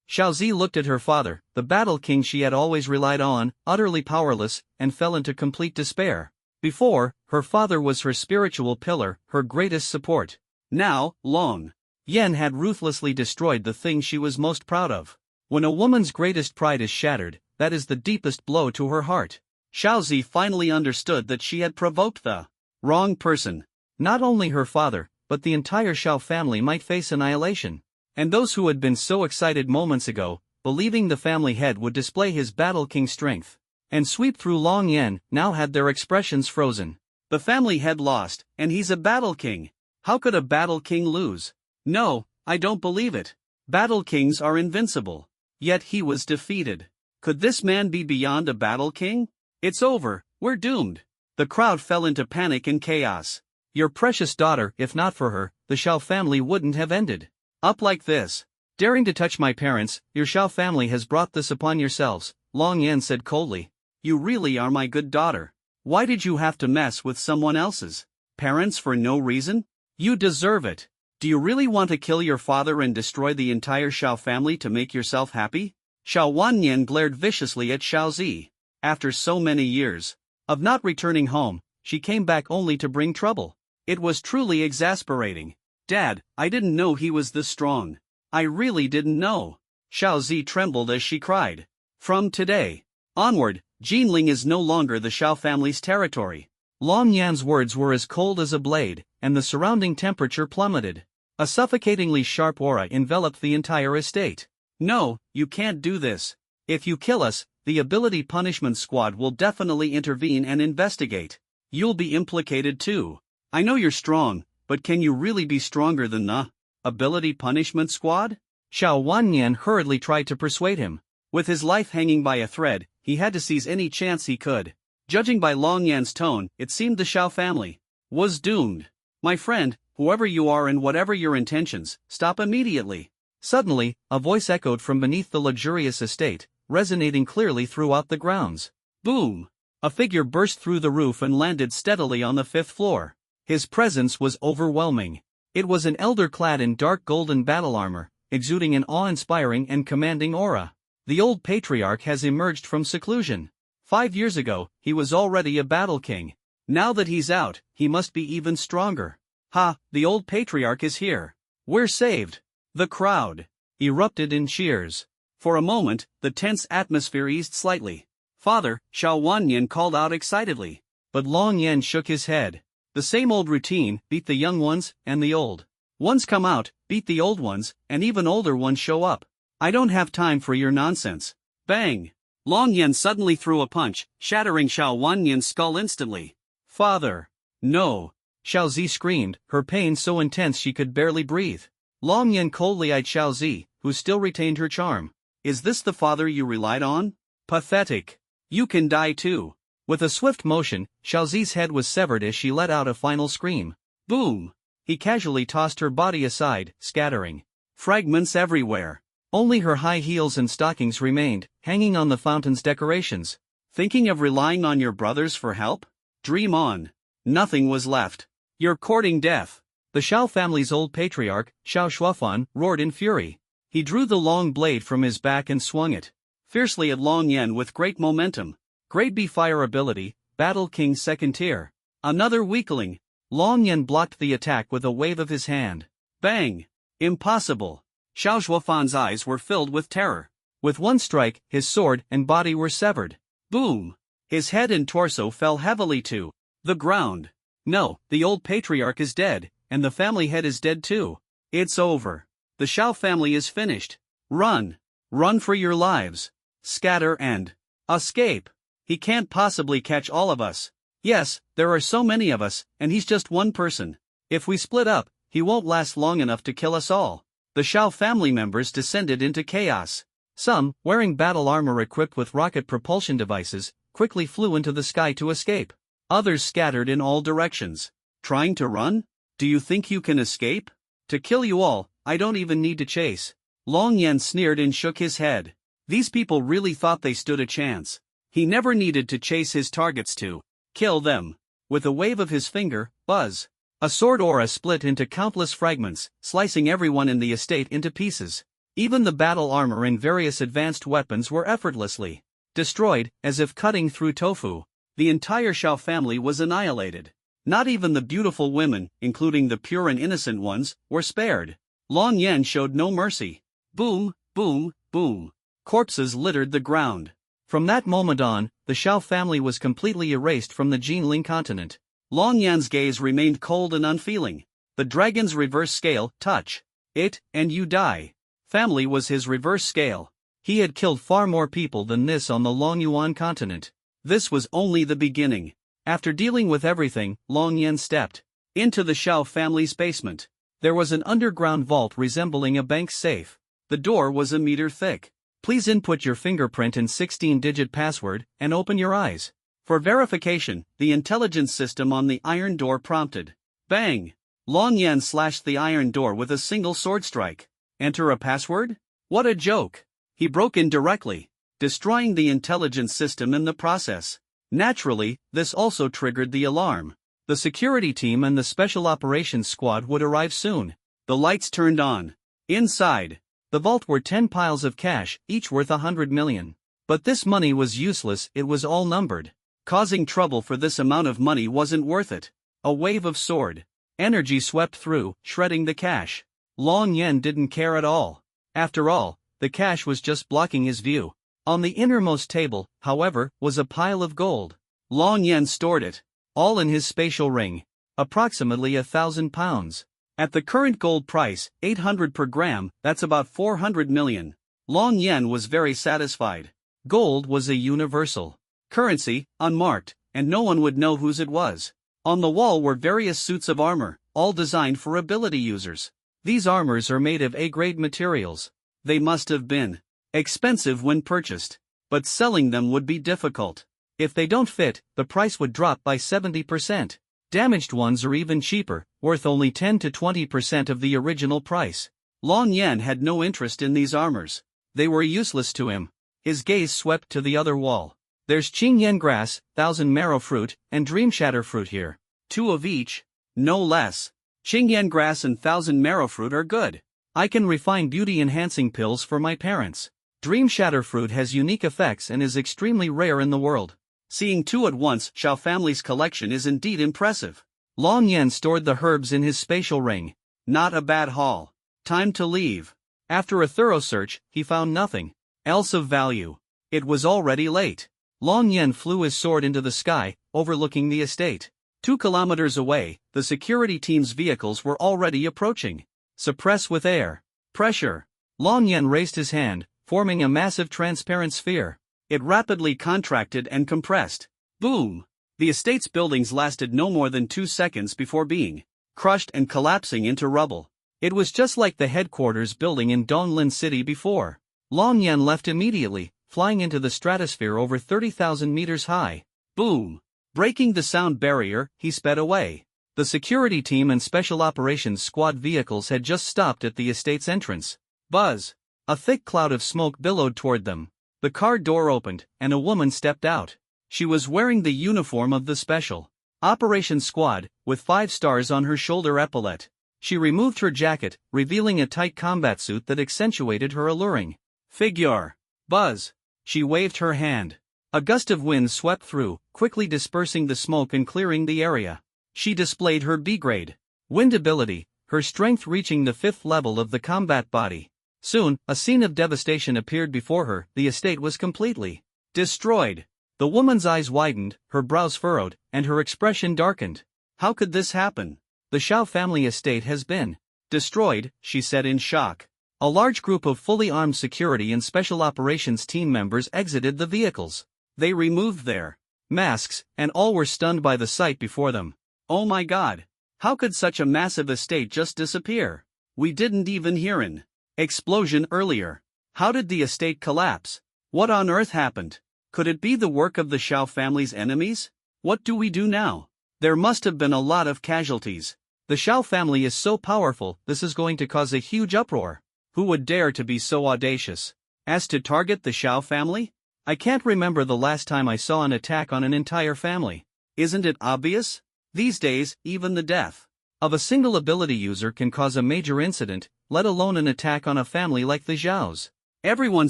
Xiao Zi looked at her father, the Battle King she had always relied on, utterly powerless, and fell into complete despair. Before, her father was her spiritual pillar, her greatest support. Now, Long Yan had ruthlessly destroyed the thing she was most proud of. When a woman's greatest pride is shattered, that is the deepest blow to her heart. Xiao Zi finally understood that she had provoked the wrong person. Not only her father, but the entire Xiao family might face annihilation. And those who had been so excited moments ago, believing the family head would display his Battle King strength and sweep through Long Yan, now had their expressions frozen. The family head lost, and he's a Battle King. How could a Battle King lose? No, I don't believe it. Battle Kings are invincible. Yet he was defeated. Could this man be beyond a Battle King? It's over, we're doomed. The crowd fell into panic and chaos. Your precious daughter, if not for her, the Xiao family wouldn't have ended up like this. Daring to touch my parents, your Xiao family has brought this upon yourselves, Long Yan said coldly. You really are my good daughter. Why did you have to mess with someone else's parents for no reason? You deserve it. Do you really want to kill your father and destroy the entire Xiao family to make yourself happy? Xiao Wanyan glared viciously at Xiao Zi. After so many years of not returning home, she came back only to bring trouble. It was truly exasperating. Dad, I didn't know he was this strong. I really didn't know. Xiao Zi trembled as she cried. From today onward, Jinling is no longer the Xiao family's territory. Long Yan's words were as cold as a blade, and the surrounding temperature plummeted. A suffocatingly sharp aura enveloped the entire estate. No, you can't do this. If you kill us, the Ability Punishment Squad will definitely intervene and investigate. You'll be implicated too. I know you're strong, but can you really be stronger than the Ability Punishment Squad? Xiao Wanyan hurriedly tried to persuade him. With his life hanging by a thread, he had to seize any chance he could. Judging by Long Yan's tone, it seemed the Xiao family was doomed. My friend, whoever you are and whatever your intentions, stop immediately. Suddenly, a voice echoed from beneath the luxurious estate, resonating clearly throughout the grounds. Boom! A figure burst through the roof and landed steadily on the 5th floor. His presence was overwhelming. It was an elder clad in dark golden battle armor, exuding an awe-inspiring and commanding aura. The old patriarch has emerged from seclusion. 5 years ago, he was already a Battle King. Now that he's out, he must be even stronger. Ha, the old patriarch is here. We're saved. The crowd erupted in cheers. For a moment, the tense atmosphere eased slightly. Father, Xiao Wanyan called out excitedly. But Long Yan shook his head. The same old routine, beat the young ones, and the old ones come out, beat the old ones, and even older ones show up. I don't have time for your nonsense. Bang! Long Yan suddenly threw a punch, shattering Xiao Wanyan's skull instantly. Father! No! Xiao Zi screamed, her pain so intense she could barely breathe. Long Yan coldly eyed Xiao Zi, who still retained her charm. Is this the father you relied on? Pathetic. You can die too. With a swift motion, Xiao Zi's head was severed as she let out a final scream. Boom! He casually tossed her body aside, scattering fragments everywhere. Only her high heels and stockings remained, hanging on the fountain's decorations. Thinking of relying on your brothers for help? Dream on. Nothing was left. You're courting death. The Shao family's old patriarch, Shao Shuafan, roared in fury. He drew the long blade from his back and swung it fiercely at Long Yan with great momentum. Grade B fire ability, Battle King second tier. Another weakling. Long Yan blocked the attack with a wave of his hand. Bang! Impossible. Shao Shuafan's eyes were filled with terror. With one strike, his sword and body were severed. Boom! His head and torso fell heavily to the ground. No, the old patriarch is dead, and the family head is dead too. It's over. The Shao family is finished. Run! Run for your lives. Scatter and escape. He can't possibly catch all of us. Yes, there are so many of us, and he's just one person. If we split up, he won't last long enough to kill us all. The Shao family members descended into chaos. Some, wearing battle armor equipped with rocket propulsion devices, quickly flew into the sky to escape. Others scattered in all directions. Trying to run? Do you think you can escape? To kill you all, I don't even need to chase. Long Yan sneered and shook his head. These people really thought they stood a chance. He never needed to chase his targets to kill them. With a wave of his finger, buzz. A sword aura split into countless fragments, slicing everyone in the estate into pieces. Even the battle armor and various advanced weapons were effortlessly destroyed, as if cutting through tofu. The entire Shao family was annihilated. Not even the beautiful women, including the pure and innocent ones, were spared. Long Yan showed no mercy. Boom, boom, boom. Corpses littered the ground. From that moment on, the Shao family was completely erased from the Jinling continent. Long Yan's gaze remained cold and unfeeling. The dragon's reverse scale, touch it, and you die. Family was his reverse scale. He had killed far more people than this on the Long Yuan continent. This was only the beginning. After dealing with everything, Long Yan stepped into the Shao family's basement. There was an underground vault resembling a bank safe. The door was a meter thick. Please input your fingerprint and 16-digit password, and open your eyes. For verification, the intelligence system on the iron door prompted. Bang! Long Yan slashed the iron door with a single sword strike. Enter a password? What a joke! He broke in directly, destroying the intelligence system in the process. Naturally, this also triggered the alarm. The security team and the special operations squad would arrive soon. The lights turned on. Inside the vault were 10 piles of cash, each worth 100 million. But this money was useless, it was all numbered. Causing trouble for this amount of money wasn't worth it. A wave of sword energy swept through, shredding the cash. Long Yan didn't care at all. After all, the cash was just blocking his view. On the innermost table, however, was a pile of gold. Long Yan stored it, all in his spatial ring. Approximately 1,000 pounds. At the current gold price, 800 per gram, that's about 400 million. Long Yan was very satisfied. Gold was a universal currency, unmarked, and no one would know whose it was. On the wall were various suits of armor, all designed for ability users. These armors are made of A-grade materials. They must have been expensive when purchased, but selling them would be difficult. If they don't fit, the price would drop by 70%. Damaged ones are even cheaper, worth only 10 to 20% of the original price. Long Yan had no interest in these armors. They were useless to him. His gaze swept to the other wall. There's Qingyan grass, 1000 marrow fruit, and dream shatter fruit here. 2 of each, no less. Qingyan grass and 1000 marrow fruit are good. I can refine beauty-enhancing pills for my parents. Dream shatter fruit has unique effects and is extremely rare in the world. Seeing 2 at once, Shao family's collection is indeed impressive. Long Yan stored the herbs in his spatial ring. Not a bad haul. Time to leave. After a thorough search, he found nothing else of value. It was already late. Long Yan flew his sword into the sky, overlooking the estate. 2 kilometers away, the security team's vehicles were already approaching. Suppress with air pressure. Long Yan raised his hand, forming a massive transparent sphere. It rapidly contracted and compressed. Boom! The estate's buildings lasted no more than 2 seconds before being crushed and collapsing into rubble. It was just like the headquarters building in Donglin City before. Long Yan left immediately, flying into the stratosphere over 30,000 meters high. Boom! Breaking the sound barrier, he sped away. The security team and special operations squad vehicles had just stopped at the estate's entrance. Buzz! A thick cloud of smoke billowed toward them. The car door opened, and a woman stepped out. She was wearing the uniform of the special Operation Squad, with 5 stars on her shoulder epaulette. She removed her jacket, revealing a tight combat suit that accentuated her alluring figure. Buzz. She waved her hand. A gust of wind swept through, quickly dispersing the smoke and clearing the area. She displayed her B-grade wind ability, her strength reaching the 5th level of the combat body. Soon, a scene of devastation appeared before her. The estate was completely destroyed. The woman's eyes widened, her brows furrowed, and her expression darkened. How could this happen? The Shao family estate has been destroyed, she said in shock. A large group of fully armed security and special operations team members exited the vehicles. They removed their masks, and all were stunned by the sight before them. Oh my God! How could such a massive estate just disappear? We didn't even hear an explosion earlier. How did the estate collapse? What on earth happened? Could it be the work of the Shao family's enemies? What do we do now? There must have been a lot of casualties. The Shao family is so powerful, this is going to cause a huge uproar. Who would dare to be so audacious as to target the Shao family? I can't remember the last time I saw an attack on an entire family. Isn't it obvious? These days, even the death of a single ability user can cause a major incident, let alone an attack on a family like the Zhaos. Everyone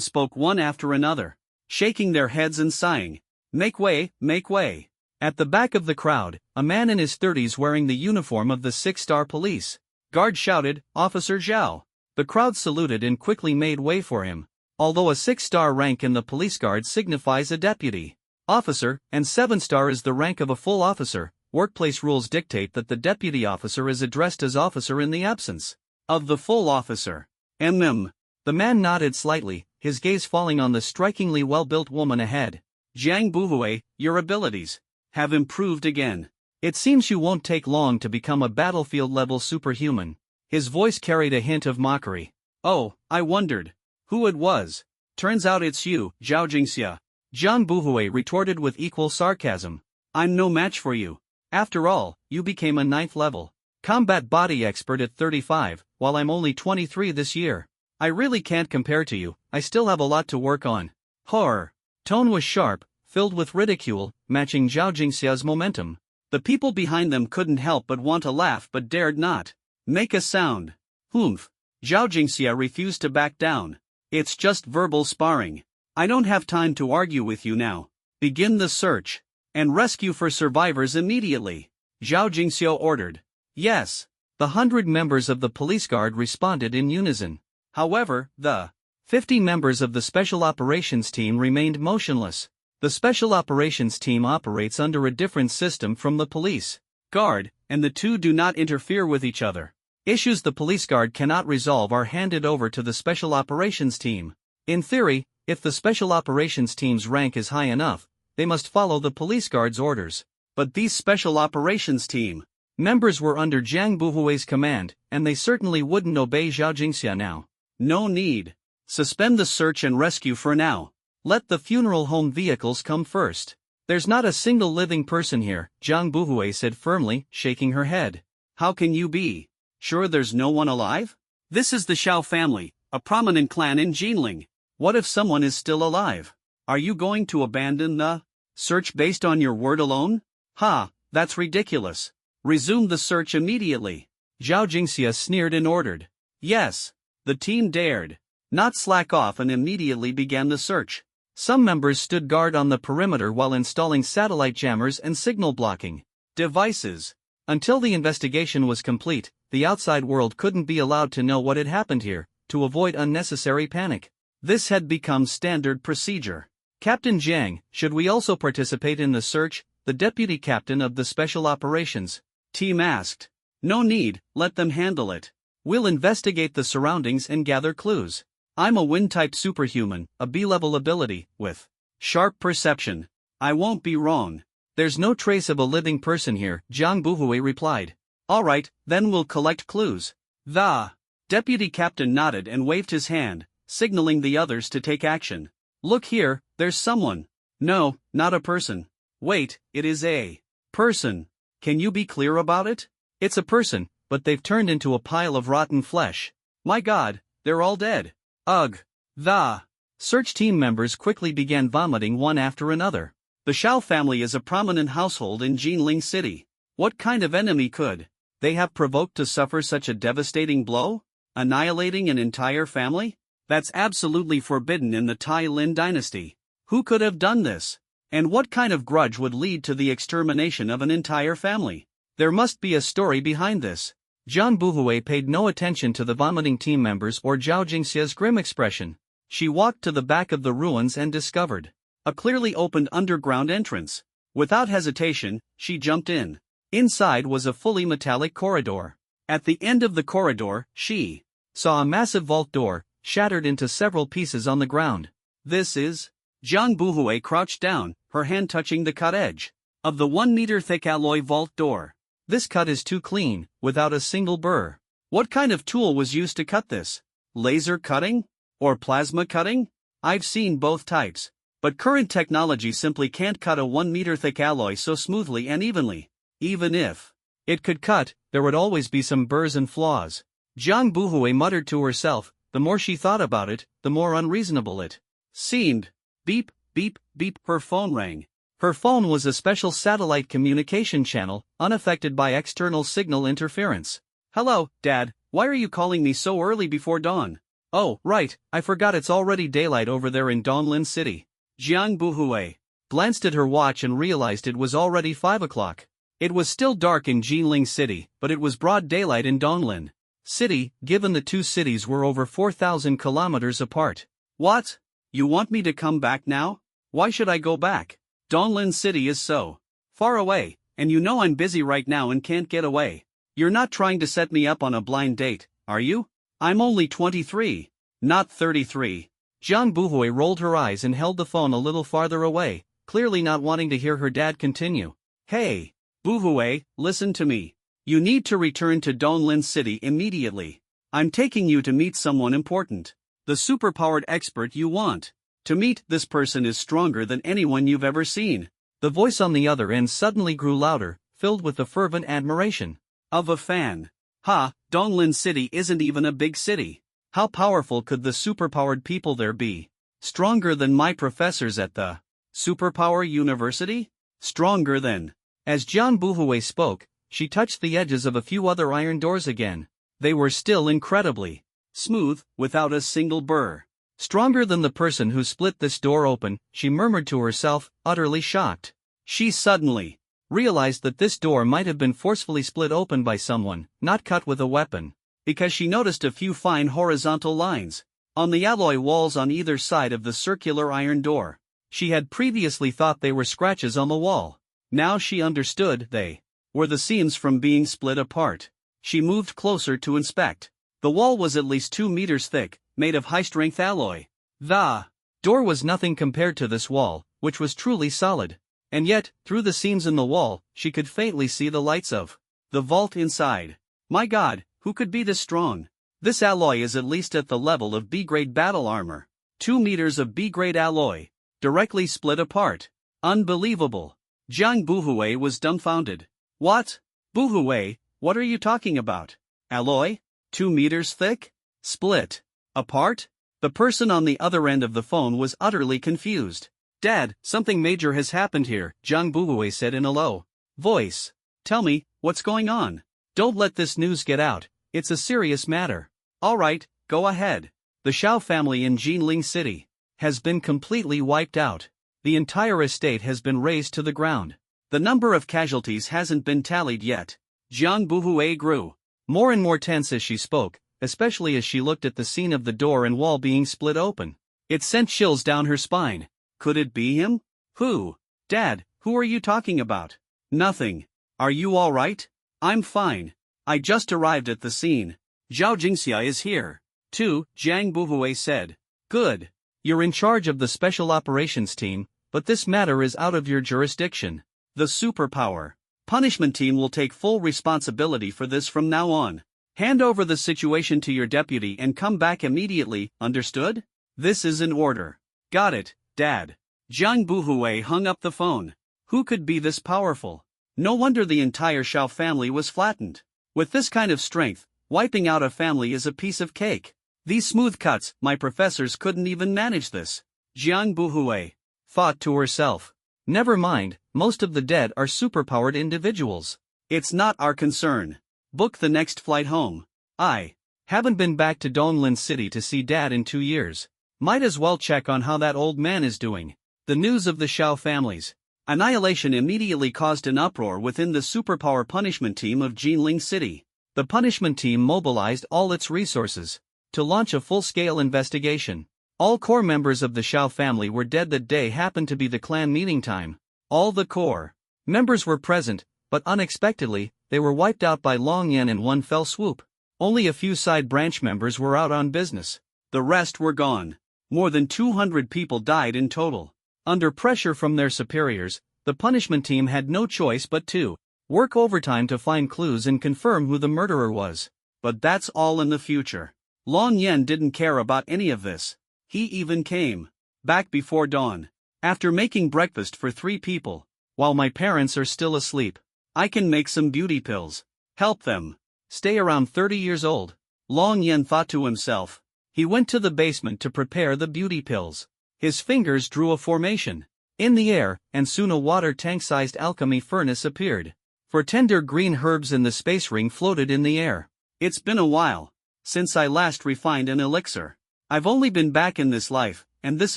spoke one after another, shaking their heads and sighing. Make way, make way. At the back of the crowd, a man in his 30s wearing the uniform of the 6-star police guard shouted, "Officer Zhao." The crowd saluted and quickly made way for him. Although a 6-star rank in the police guard signifies a deputy officer, and 7-star is the rank of a full officer, workplace rules dictate that the deputy officer is addressed as officer in the absence of the full officer. The man nodded slightly, his gaze falling on the strikingly well-built woman ahead. Jiang Buhui, your abilities have improved again. It seems you won't take long to become a battlefield-level superhuman. His voice carried a hint of mockery. Oh, I wondered who it was. Turns out it's you, Zhao Jingxia. Jiang Buhui retorted with equal sarcasm. I'm no match for you. After all, you became a 9th level combat body expert at 35, while I'm only 23 this year. I really can't compare to you, I still have a lot to work on. Horror. Tone was sharp, filled with ridicule, matching Zhao Jingxia's momentum. The people behind them couldn't help but want to laugh but dared not make a sound. Humph. Zhao Jingxia refused to back down. It's just verbal sparring. I don't have time to argue with you now. Begin the search and rescue for survivors immediately, Zhao Jingxia ordered. Yes. The 100 members of the police guard responded in unison. However, the 50 members of the Special Operations Team remained motionless. The Special Operations Team operates under a different system from the police guard, and the two do not interfere with each other. Issues the police guard cannot resolve are handed over to the Special Operations Team. In theory, if the Special Operations Team's rank is high enough, they must follow the police guard's orders. But these Special Operations Team members were under Jiang Buhui's command, and they certainly wouldn't obey Zhao Jingxia now. No need. Suspend the search and rescue for now. Let the funeral home vehicles come first. There's not a single living person here, Jiang Buhui said firmly, shaking her head. How can you be sure there's no one alive? This is the Shao family, a prominent clan in Jinling. What if someone is still alive? Are you going to abandon the search based on your word alone? Ha, that's ridiculous. Resume the search immediately. Zhao Jingxia sneered and ordered. Yes. The team dared not slack off and immediately began the search. Some members stood guard on the perimeter while installing satellite jammers and signal blocking devices. Until the investigation was complete, the outside world couldn't be allowed to know what had happened here, to avoid unnecessary panic. This had become standard procedure. Captain Jiang, should we also participate in the search? The deputy captain of the Special Operations Team asked. No need, let them handle it. We'll investigate the surroundings and gather clues. I'm a wind-type superhuman, a B-level ability, with sharp perception. I won't be wrong. There's no trace of a living person here, Jiang Buhui replied. Alright, then we'll collect clues. The deputy captain nodded and waved his hand, signaling the others to take action. Look here, there's someone. No, not a person. Wait, it is a person. Can you be clear about it? It's a person, but they've turned into a pile of rotten flesh. My God, they're all dead. Ugh. The search team members quickly began vomiting one after another. The Xiao family is a prominent household in Jinling City. What kind of enemy could they have provoked to suffer such a devastating blow? Annihilating an entire family? That's absolutely forbidden in the Tai Lin dynasty. Who could have done this? And what kind of grudge would lead to the extermination of an entire family? There must be a story behind this. Jiang Buhui paid no attention to the vomiting team members or Zhao Jingxia's grim expression. She walked to the back of the ruins and discovered a clearly opened underground entrance. Without hesitation, she jumped in. Inside was a fully metallic corridor. At the end of the corridor, she saw a massive vault door, shattered into several pieces on the ground. This is... Jiang Buhui crouched down, her hand touching the cut edge of the 1-meter-thick alloy vault door. This cut is too clean, without a single burr. What kind of tool was used to cut this? Laser cutting? Or plasma cutting? I've seen both types. But current technology simply can't cut a 1-meter-thick alloy so smoothly and evenly. Even if it could cut, there would always be some burrs and flaws. Jiang Buhui muttered to herself. The more she thought about it, the more unreasonable it seemed. Beep, beep, beep, her phone rang. Her phone was a special satellite communication channel, unaffected by external signal interference. Hello, Dad, why are you calling me so early before dawn? Oh, right, I forgot it's already daylight over there in Donglin City. Jiang Buhui glanced at her watch and realized it was already 5 o'clock. It was still dark in Jinling City, but it was broad daylight in Donglin City, given the two cities were over 4,000 kilometers apart. What? You want me to come back now? Why should I go back? Donglin City is so far away, and you know I'm busy right now and can't get away. You're not trying to set me up on a blind date, are you? I'm only 23, not 33. Jiang Buhui rolled her eyes and held the phone a little farther away, clearly not wanting to hear her dad continue. Hey, Buhui, listen to me. You need to return to Donglin City immediately. I'm taking you to meet someone important. The superpowered expert you want to meet. This person is stronger than anyone you've ever seen. The voice on the other end suddenly grew louder, filled with the fervent admiration of a fan. Ha, Donglin City isn't even a big city. How powerful could the superpowered people there be? Stronger than my professors at the Superpower University? Stronger than... As Jiang Buhui spoke, she touched the edges of a few other iron doors again. They were still incredibly smooth, without a single burr. Stronger than the person who split this door open, she murmured to herself, utterly shocked. She suddenly realized that this door might have been forcefully split open by someone, not cut with a weapon, because she noticed a few fine horizontal lines on the alloy walls on either side of the circular iron door. She had previously thought they were scratches on the wall. Now she understood they were the seams from being split apart. She moved closer to inspect. The wall was at least 2 meters thick, made of high-strength alloy. The door was nothing compared to this wall, which was truly solid. And yet, through the seams in the wall, she could faintly see the lights of the vault inside. My God, who could be this strong? This alloy is at least at the level of B-grade battle armor. 2 meters of B-grade alloy, directly split apart. Unbelievable. Jiang Buhui was dumbfounded. What? Buhui, what are you talking about? Alloy? 2 meters thick? Split apart? The person on the other end of the phone was utterly confused. Dad, something major has happened here, Jiang Buhui said in a low voice. Tell me, what's going on? Don't let this news get out, it's a serious matter. Alright, go ahead. The Xiao family in Jinling City has been completely wiped out. The entire estate has been razed to the ground. The number of casualties hasn't been tallied yet. Jiang Buhui grew more and more tense as she spoke, especially as she looked at the scene of the door and wall being split open. It sent chills down her spine. Could it be him? Who? Dad, who are you talking about? Nothing. Are you all right? I'm fine. I just arrived at the scene. Zhao Jingxia is here, too, Jiang Buhui said. Good. You're in charge of the special operations team, but this matter is out of your jurisdiction. The superpower punishment team will take full responsibility for this from now on. Hand over the situation to your deputy and come back immediately, understood? This is an order. Got it, Dad. Jiang Buhui hung up the phone. Who could be this powerful? No wonder the entire Xiao family was flattened. With this kind of strength, wiping out a family is a piece of cake. These smooth cuts, my professors couldn't even manage this. Jiang Buhui thought to herself. Never mind, most of the dead are superpowered individuals. It's not our concern. Book the next flight home. I haven't been back to Donglin City to see Dad in 2 years. Might as well check on how that old man is doing. The news of the Shao family's annihilation immediately caused an uproar within the superpower punishment team of Jinling City. The punishment team mobilized all its resources to launch a full-scale investigation. All core members of the Shao family were dead that day. Happened to be the clan meeting time. All the core members were present, but unexpectedly, they were wiped out by Long Yan in one fell swoop. Only a few side branch members were out on business. The rest were gone. More than 200 people died in total. Under pressure from their superiors, the punishment team had no choice but to work overtime to find clues and confirm who the murderer was. But that's all in the future. Long Yan didn't care about any of this. He even came back before dawn. After making breakfast for 3 people, while my parents are still asleep, I can make some beauty pills. Help them stay around 30 years old. Long Yan thought to himself. He went to the basement to prepare the beauty pills. His fingers drew a formation in the air, and soon a water tank-sized alchemy furnace appeared. For tender green herbs in the space ring floated in the air. It's been a while since I last refined an elixir. I've only been back in this life, and this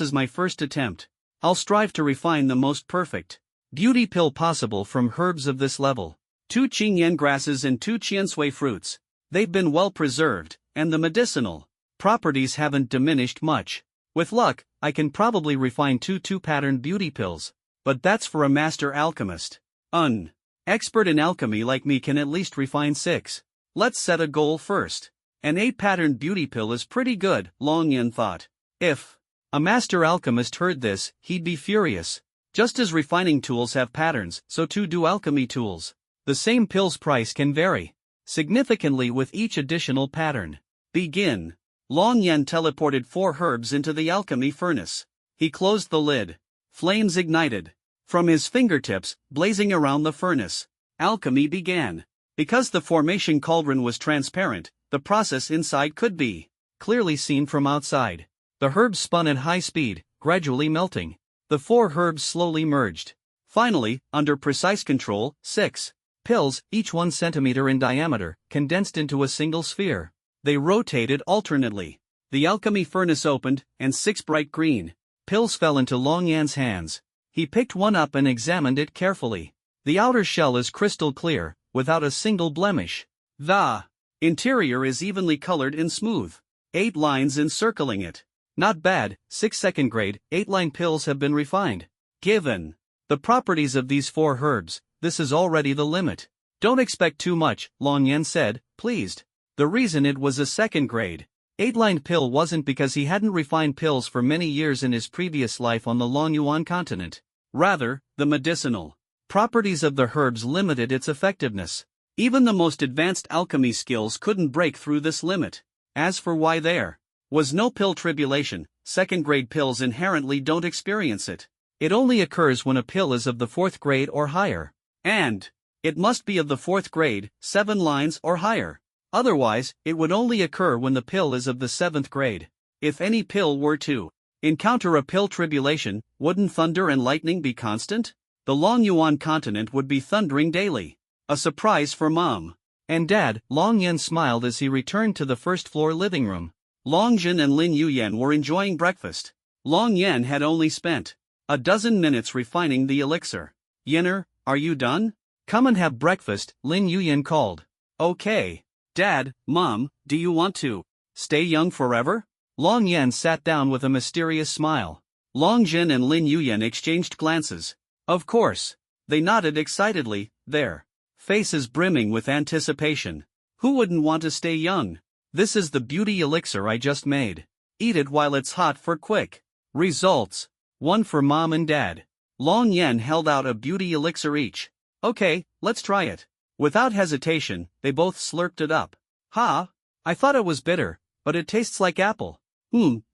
is my first attempt. I'll strive to refine the most perfect beauty pill possible from herbs of this level. 2 Qingyan grasses and 2 Qiansui fruits. They've been well preserved, and the medicinal properties haven't diminished much. With luck, I can probably refine 2 two-pattern beauty pills. But that's for a master alchemist. An expert in alchemy like me can at least refine 6. Let's set a goal first. An 8-pattern beauty pill is pretty good, Long Yan thought. If a master alchemist heard this, he'd be furious. Just as refining tools have patterns, so too do alchemy tools. The same pill's price can vary significantly with each additional pattern. Begin. Long Yan teleported 4 herbs into the alchemy furnace. He closed the lid. Flames ignited from his fingertips, blazing around the furnace. Alchemy began. Because the formation cauldron was transparent, the process inside could be clearly seen from outside. The herbs spun at high speed, gradually melting. The 4 herbs slowly merged. Finally, under precise control, 6 pills, each 1 centimeter in diameter, condensed into a single sphere. They rotated alternately. The alchemy furnace opened, and 6 bright green pills fell into Long Yan's hands. He picked one up and examined it carefully. The outer shell is crystal clear, without a single blemish. The interior is evenly colored and smooth. 8 lines encircling it. Not bad. 6 second grade, 8-line pills have been refined. Given the properties of these 4 herbs, this is already the limit. Don't expect too much, Long Yan said, pleased. The reason it was a second grade 8-line pill wasn't because he hadn't refined pills for many years in his previous life on the Longyuan continent. Rather, the medicinal properties of the herbs limited its effectiveness. Even the most advanced alchemy skills couldn't break through this limit. As for why there was no pill tribulation, second-grade pills inherently don't experience it. It only occurs when a pill is of the 4th grade or higher. And it must be of the 4th grade, 7 lines or higher. Otherwise, it would only occur when the pill is of the 7th grade. If any pill were to encounter a pill tribulation, wouldn't thunder and lightning be constant? The Longyuan continent would be thundering daily. A surprise for Mom and Dad. Long Yan smiled as he returned to the first-floor living room. Long Jin and Lin Yuyan were enjoying breakfast. Long Yan had only spent a dozen minutes refining the elixir. Yenner, are you done? Come and have breakfast, Lin Yuyan called. Okay. Dad, Mom, do you want to stay young forever? Long Yan sat down with a mysterious smile. Long Jin and Lin Yuyan exchanged glances. Of course. They nodded excitedly, their faces brimming with anticipation. Who wouldn't want to stay young? This is the beauty elixir I just made. Eat it while it's hot for quick results. One for Mom and Dad. Long Yan held out a beauty elixir each. Okay, let's try it. Without hesitation, they both slurped it up. Ha! I thought it was bitter, but it tastes like apple.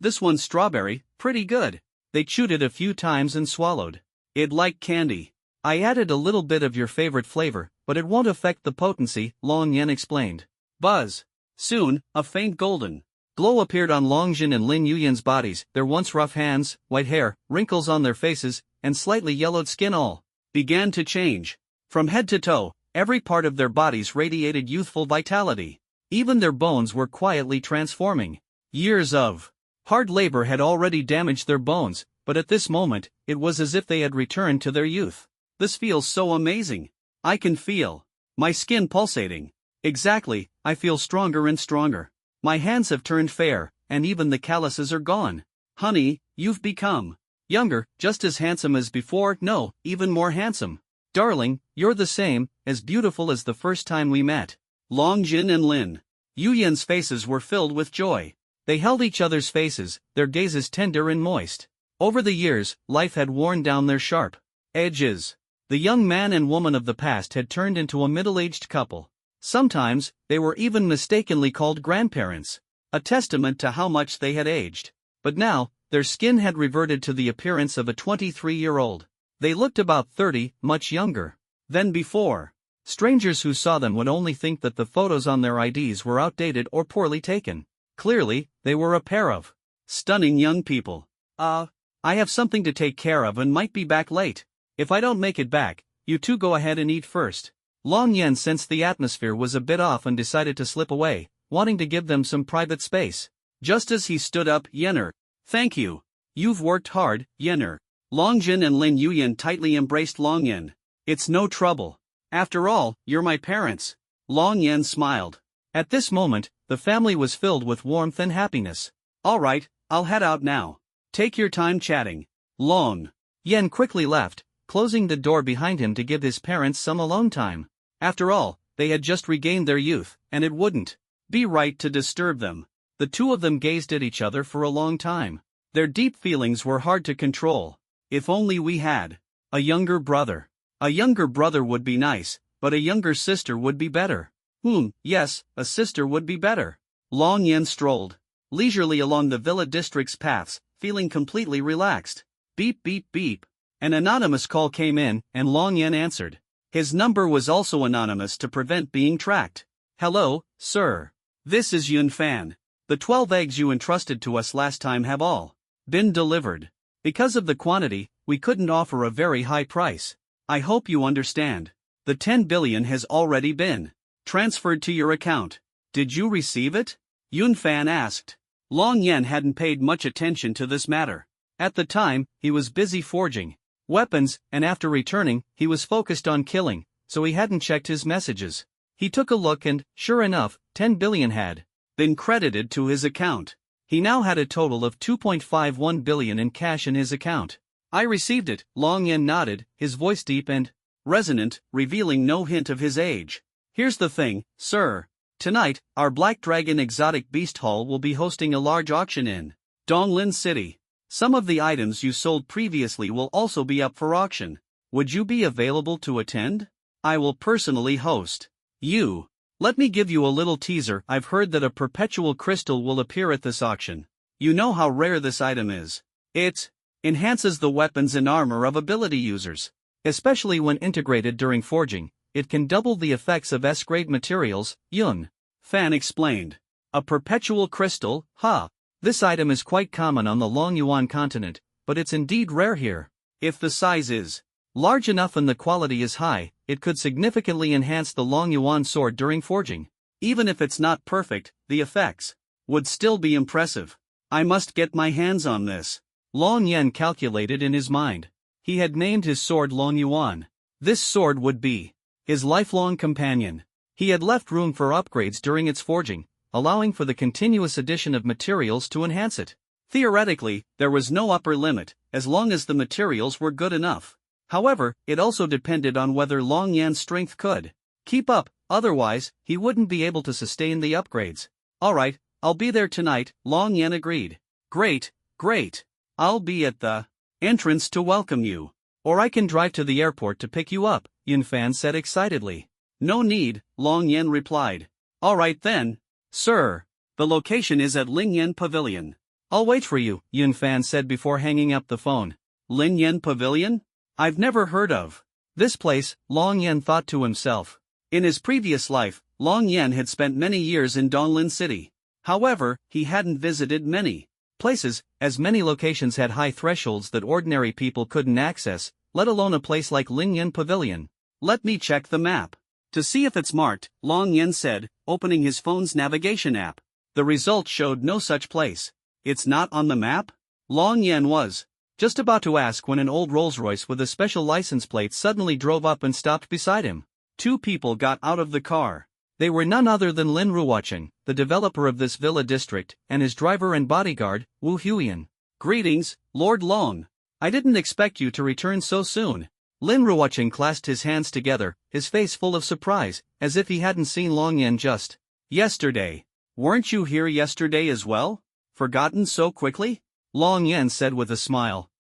This one's strawberry, pretty good. They chewed it a few times and swallowed it like candy. I added a little bit of your favorite flavor, but it won't affect the potency, Long Yan explained. Buzz. Soon, a faint golden Glow appeared on Long Jin and Lin Yuyan's bodies, their once rough hands, white hair, wrinkles on their faces, and slightly yellowed skin all began to change. From head to toe, every part of their bodies radiated youthful vitality. Even their bones were quietly transforming. Years of hard labor had already damaged their bones, but at this moment, it was as if they had returned to their youth. This feels so amazing. I can feel my skin pulsating. Exactly, I feel stronger and stronger. My hands have turned fair, and even the calluses are gone. Honey, you've become younger, just as handsome as before, no, even more handsome. Darling, you're the same, as beautiful as the first time we met. Long Jin and Lin Yuyan's faces were filled with joy. They held each other's faces, their gazes tender and moist. Over the years, life had worn down their sharp edges. The young man and woman of the past had turned into a middle-aged couple. Sometimes, they were even mistakenly called grandparents, a testament to how much they had aged. But now, their skin had reverted to the appearance of a 23-year-old. They looked about 30, much younger than before. Strangers who saw them would only think that the photos on their IDs were outdated or poorly taken. Clearly, they were a pair of stunning young people. I have something to take care of and might be back late. If I don't make it back, you two go ahead and eat first. Long Yan sensed the atmosphere was a bit off and decided to slip away, wanting to give them some private space. Just as he stood up, Yenner. Thank you. You've worked hard, Yenner. Long Jin and Lin Yuyan tightly embraced Long Yan. It's no trouble. After all, you're my parents. Long Yan smiled. At this moment, the family was filled with warmth and happiness. All right, I'll head out now. Take your time chatting. Long Yan quickly left, closing the door behind him to give his parents some alone time. After all, they had just regained their youth, and it wouldn't be right to disturb them. The two of them gazed at each other for a long time. Their deep feelings were hard to control. If only we had a younger brother. A younger brother would be nice, but a younger sister would be better. Yes, a sister would be better. Long Yan strolled leisurely along the villa district's paths, feeling completely relaxed. Beep beep beep. An anonymous call came in, and Long Yan answered. His number was also anonymous to prevent being tracked. Hello, sir. This is Yun Fan. The 12 eggs you entrusted to us last time have all been delivered. Because of the quantity, we couldn't offer a very high price. I hope you understand. The 10 billion has already been transferred to your account. Did you receive it? Yun Fan asked. Long Yan hadn't paid much attention to this matter. At the time, he was busy forging weapons, and after returning, he was focused on killing, so he hadn't checked his messages. He took a look and, sure enough, 10 billion had been credited to his account. He now had a total of 2.51 billion in cash in his account. I received it, Long Yan nodded, his voice deep and resonant, revealing no hint of his age. Here's the thing, sir. Tonight, our Black Dragon Exotic Beast Hall will be hosting a large auction in Donglin City. Some of the items you sold previously will also be up for auction. Would you be available to attend? I will personally host you. Let me give you a little teaser. I've heard that a perpetual crystal will appear at this auction. You know how rare this item is. It enhances the weapons and armor of ability users. Especially when integrated during forging, it can double the effects of S-grade materials, Yun Fan explained. A perpetual crystal, huh? This item is quite common on the Long Yuan continent, but it's indeed rare here. If the size is large enough and the quality is high, it could significantly enhance the Long Yuan sword during forging. Even if it's not perfect, the effects would still be impressive. I must get my hands on this. Long Yan calculated in his mind. He had named his sword Long Yuan. This sword would be his lifelong companion. He had left room for upgrades during its forging, allowing for the continuous addition of materials to enhance it. Theoretically, there was no upper limit, as long as the materials were good enough. However, it also depended on whether Long Yan's strength could keep up, otherwise, he wouldn't be able to sustain the upgrades. Alright, I'll be there tonight, Long Yan agreed. Great, great. I'll be at the entrance to welcome you. Or I can drive to the airport to pick you up, Yun Fan said excitedly. No need, Long Yan replied. Alright then. Sir, the location is at Lingyan Pavilion. I'll wait for you, Yun Fan said before hanging up the phone. Lingyan Pavilion? I've never heard of this place, Long Yan thought to himself. In his previous life, Long Yan had spent many years in Donglin City. However, he hadn't visited many places, as many locations had high thresholds that ordinary people couldn't access, let alone a place like Lingyan Pavilion. Let me check the map to see if it's marked, Long Yen said, opening his phone's navigation app. The result showed no such place. It's not on the map? Long Yen was just about to ask when an old Rolls-Royce with a special license plate suddenly drove up and stopped beside him. Two people got out of the car. They were none other than Lin Ruocheng, the developer of this villa district, and his driver and bodyguard, Wu Huiyan. Greetings, Lord Long. I didn't expect you to return so soon. Lin Ruocheng clasped his hands together, his face full of surprise, as if he hadn't seen Long Yen just yesterday. Weren't you here yesterday as well? Forgotten so quickly? Long Yen said with a smile.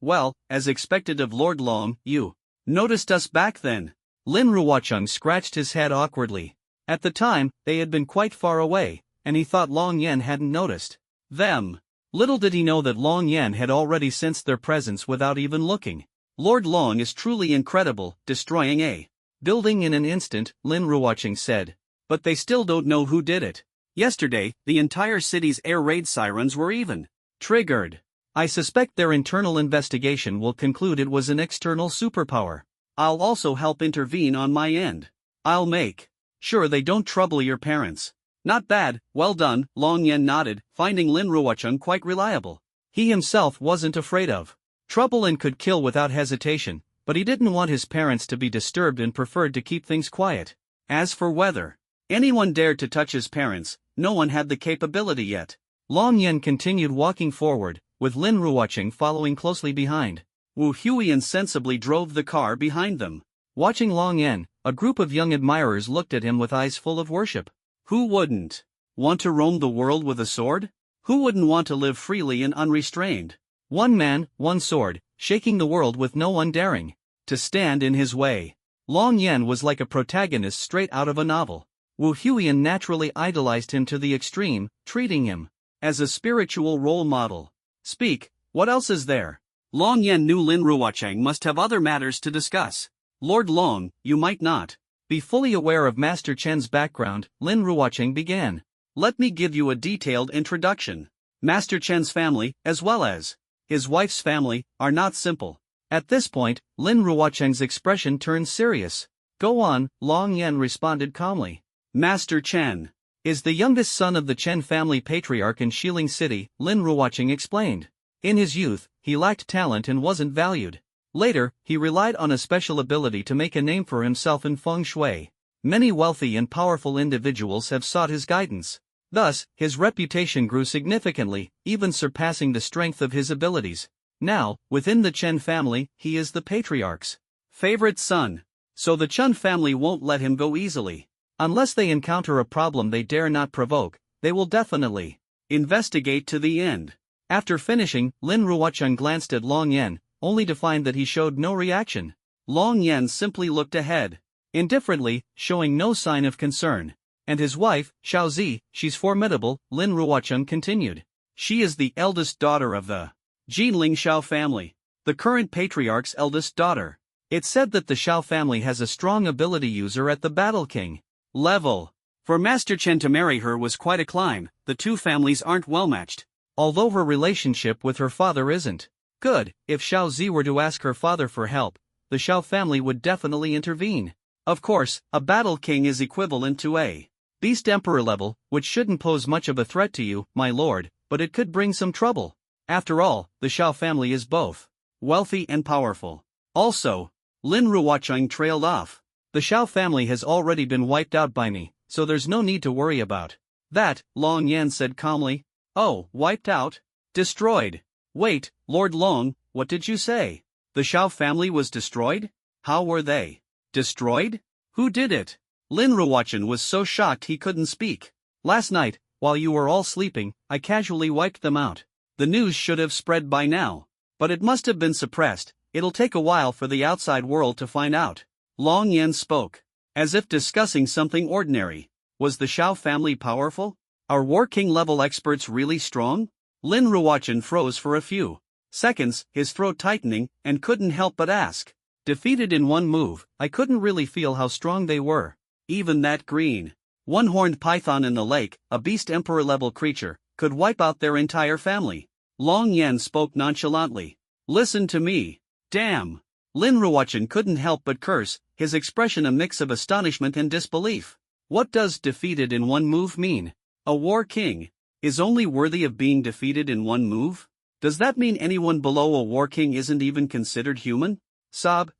Well, as expected of Lord Long, you noticed us back then. Lin Ruocheng scratched his head awkwardly. At the time, they had been quite far away, and he thought Long Yen hadn't noticed them. Little did he know that Long Yen had already sensed their presence without even looking. Lord Long is truly incredible, destroying a building in an instant, Lin Ruocheng said. But they still don't know who did it. Yesterday, the entire city's air raid sirens were even triggered. I suspect their internal investigation will conclude it was an external superpower. I'll also help intervene on my end. I'll make sure they don't trouble your parents. Not bad, well done, Long Yen nodded, finding Lin Ruocheng quite reliable. He himself wasn't afraid of trouble and could kill without hesitation, but he didn't want his parents to be disturbed and preferred to keep things quiet. As for whether anyone dared to touch his parents, no one had the capability yet. Long Yen continued walking forward, with Lin Ruocheng following closely behind. Wu Huiyan sensibly drove the car behind them. Watching Long Yen, a group of young admirers looked at him with eyes full of worship. Who wouldn't want to roam the world with a sword? Who wouldn't want to live freely and unrestrained? One man, one sword, shaking the world with no one daring to stand in his way. Long Yen was like a protagonist straight out of a novel. Wu Huiyan naturally idolized him to the extreme, treating him as a spiritual role model. Speak, what else is there? Long Yen knew Lin Ruocheng must have other matters to discuss. Lord Long, you might not be fully aware of Master Chen's background, Lin Ruocheng began. Let me give you a detailed introduction. Master Chen's family, as well as his wife's family, are not simple. At this point, Lin Ruocheng's expression turned serious. Go on, Long Yen responded calmly. Master Chen is the youngest son of the Chen family patriarch in Xiling City, Lin Ruocheng explained. In his youth, he lacked talent and wasn't valued. Later, he relied on a special ability to make a name for himself in feng shui. Many wealthy and powerful individuals have sought his guidance. Thus, his reputation grew significantly, even surpassing the strength of his abilities. Now, within the Chen family, he is the patriarch's favorite son. So the Chen family won't let him go easily. Unless they encounter a problem they dare not provoke, they will definitely investigate to the end. After finishing, Lin Ruocheng glanced at Long Yen, only to find that he showed no reaction. Long Yen simply looked ahead, indifferently, showing no sign of concern. And his wife, Xiaozi, she's formidable, Lin Ruocheng continued. She is the eldest daughter of the Jinling Xiao family, the current patriarch's eldest daughter. It's said that the Xiao family has a strong ability user at the Battle King level. For Master Chen to marry her was quite a climb. The two families aren't well matched. Although her relationship with her father isn't good, if Xiaozi were to ask her father for help, the Xiao family would definitely intervene. Of course, a Battle King is equivalent to a Beast Emperor level, which shouldn't pose much of a threat to you, my lord, but it could bring some trouble. After all, the Xiao family is both wealthy and powerful. Also, Lin Ruocheng trailed off. The Xiao family has already been wiped out by me, so there's no need to worry about that, Long Yen said calmly. Oh, wiped out? Destroyed? Wait, Lord Long, what did you say? The Xiao family was destroyed? How were they destroyed? Who did it? Lin Ruocheng was so shocked he couldn't speak. Last night, while you were all sleeping, I casually wiped them out. The news should have spread by now. But it must have been suppressed. It'll take a while for the outside world to find out. Long Yen spoke, as if discussing something ordinary. Was the Xiao family powerful? Are War King level experts really strong? Lin Ruocheng froze for a few seconds, his throat tightening, and couldn't help but ask. Defeated in one move, I couldn't really feel how strong they were. Even that green One-horned python in the lake, a beast emperor-level creature, could wipe out their entire family. Long Yen spoke nonchalantly. Listen to me. Damn. Lin Ruochen couldn't help but curse, his expression a mix of astonishment and disbelief. What does defeated in one move mean? A war king is only worthy of being defeated in one move? Does that mean anyone below a war king isn't even considered human? Sob,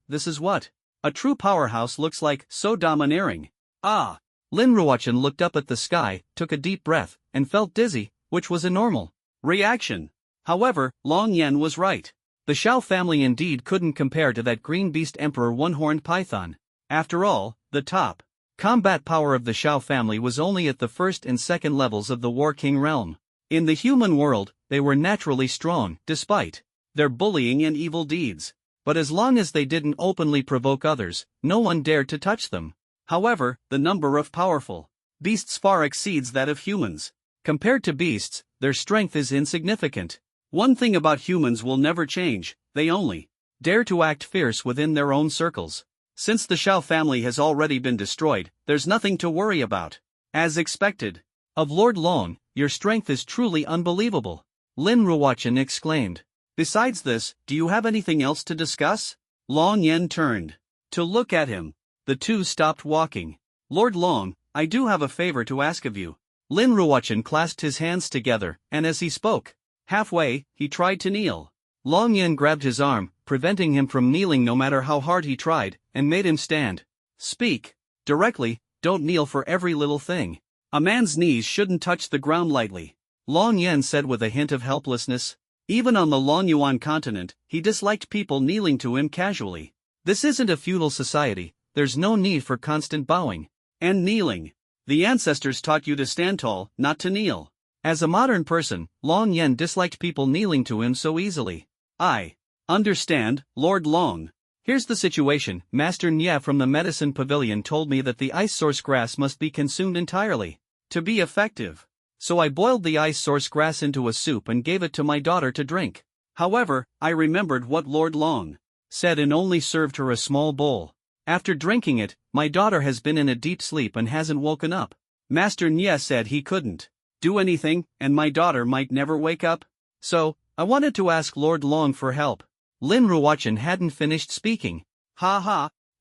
this is what a true powerhouse looks like, so domineering. Ah! Lin Ruochen looked up at the sky, took a deep breath, and felt dizzy, which was a normal reaction. However, Long Yen was right. The Shao family indeed couldn't compare to that green beast emperor one-horned python. After all, the top combat power of the Shao family was only at the first and second levels of the War King realm. In the human world, they were naturally strong, despite their bullying and evil deeds. But as long as they didn't openly provoke others, no one dared to touch them. However, the number of powerful beasts far exceeds that of humans. Compared to beasts, their strength is insignificant. One thing about humans will never change: they only dare to act fierce within their own circles. Since the Shao family has already been destroyed, there's nothing to worry about. As expected of Lord Long, your strength is truly unbelievable, Lin Ruochen exclaimed. Besides this, do you have anything else to discuss? Long Yen turned to look at him. The two stopped walking. Lord Long, I do have a favor to ask of you. Lin Ruochen clasped his hands together, and as he spoke, halfway, he tried to kneel. Long Yen grabbed his arm, preventing him from kneeling no matter how hard he tried, and made him stand. Speak directly, don't kneel for every little thing. A man's knees shouldn't touch the ground lightly, Long Yen said with a hint of helplessness. Even on the Longyuan continent, he disliked people kneeling to him casually. This isn't a feudal society, there's no need for constant bowing and kneeling. The ancestors taught you to stand tall, not to kneel. As a modern person, Long Yen disliked people kneeling to him so easily. I understand, Lord Long. Here's the situation: Master Nye from the medicine pavilion told me that the ice source grass must be consumed entirely to be effective. So I boiled the ice source grass into a soup and gave it to my daughter to drink. However, I remembered what Lord Long said and only served her a small bowl. After drinking it, my daughter has been in a deep sleep and hasn't woken up. Master Nye said he couldn't do anything, and my daughter might never wake up. So, I wanted to ask Lord Long for help. Lin Ruochen hadn't finished speaking.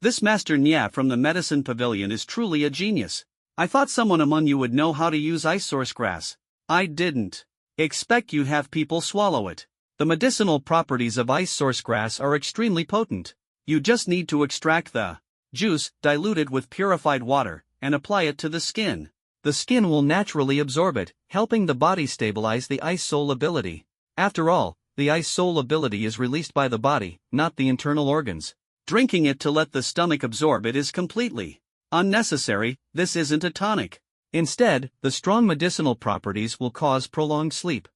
This Master Nye from the medicine pavilion is truly a genius. I thought someone among you would know how to use ice source grass. I didn't expect you'd have people swallow it. The medicinal properties of ice source grass are extremely potent. You just need to extract the juice, dilute it with purified water, and apply it to the skin. The skin will naturally absorb it, helping the body stabilize the ice soul ability. After all, the ice soul ability is released by the body, not the internal organs. Drinking it to let the stomach absorb it is completely unnecessary. This isn't a tonic. Instead, the strong medicinal properties will cause prolonged sleep.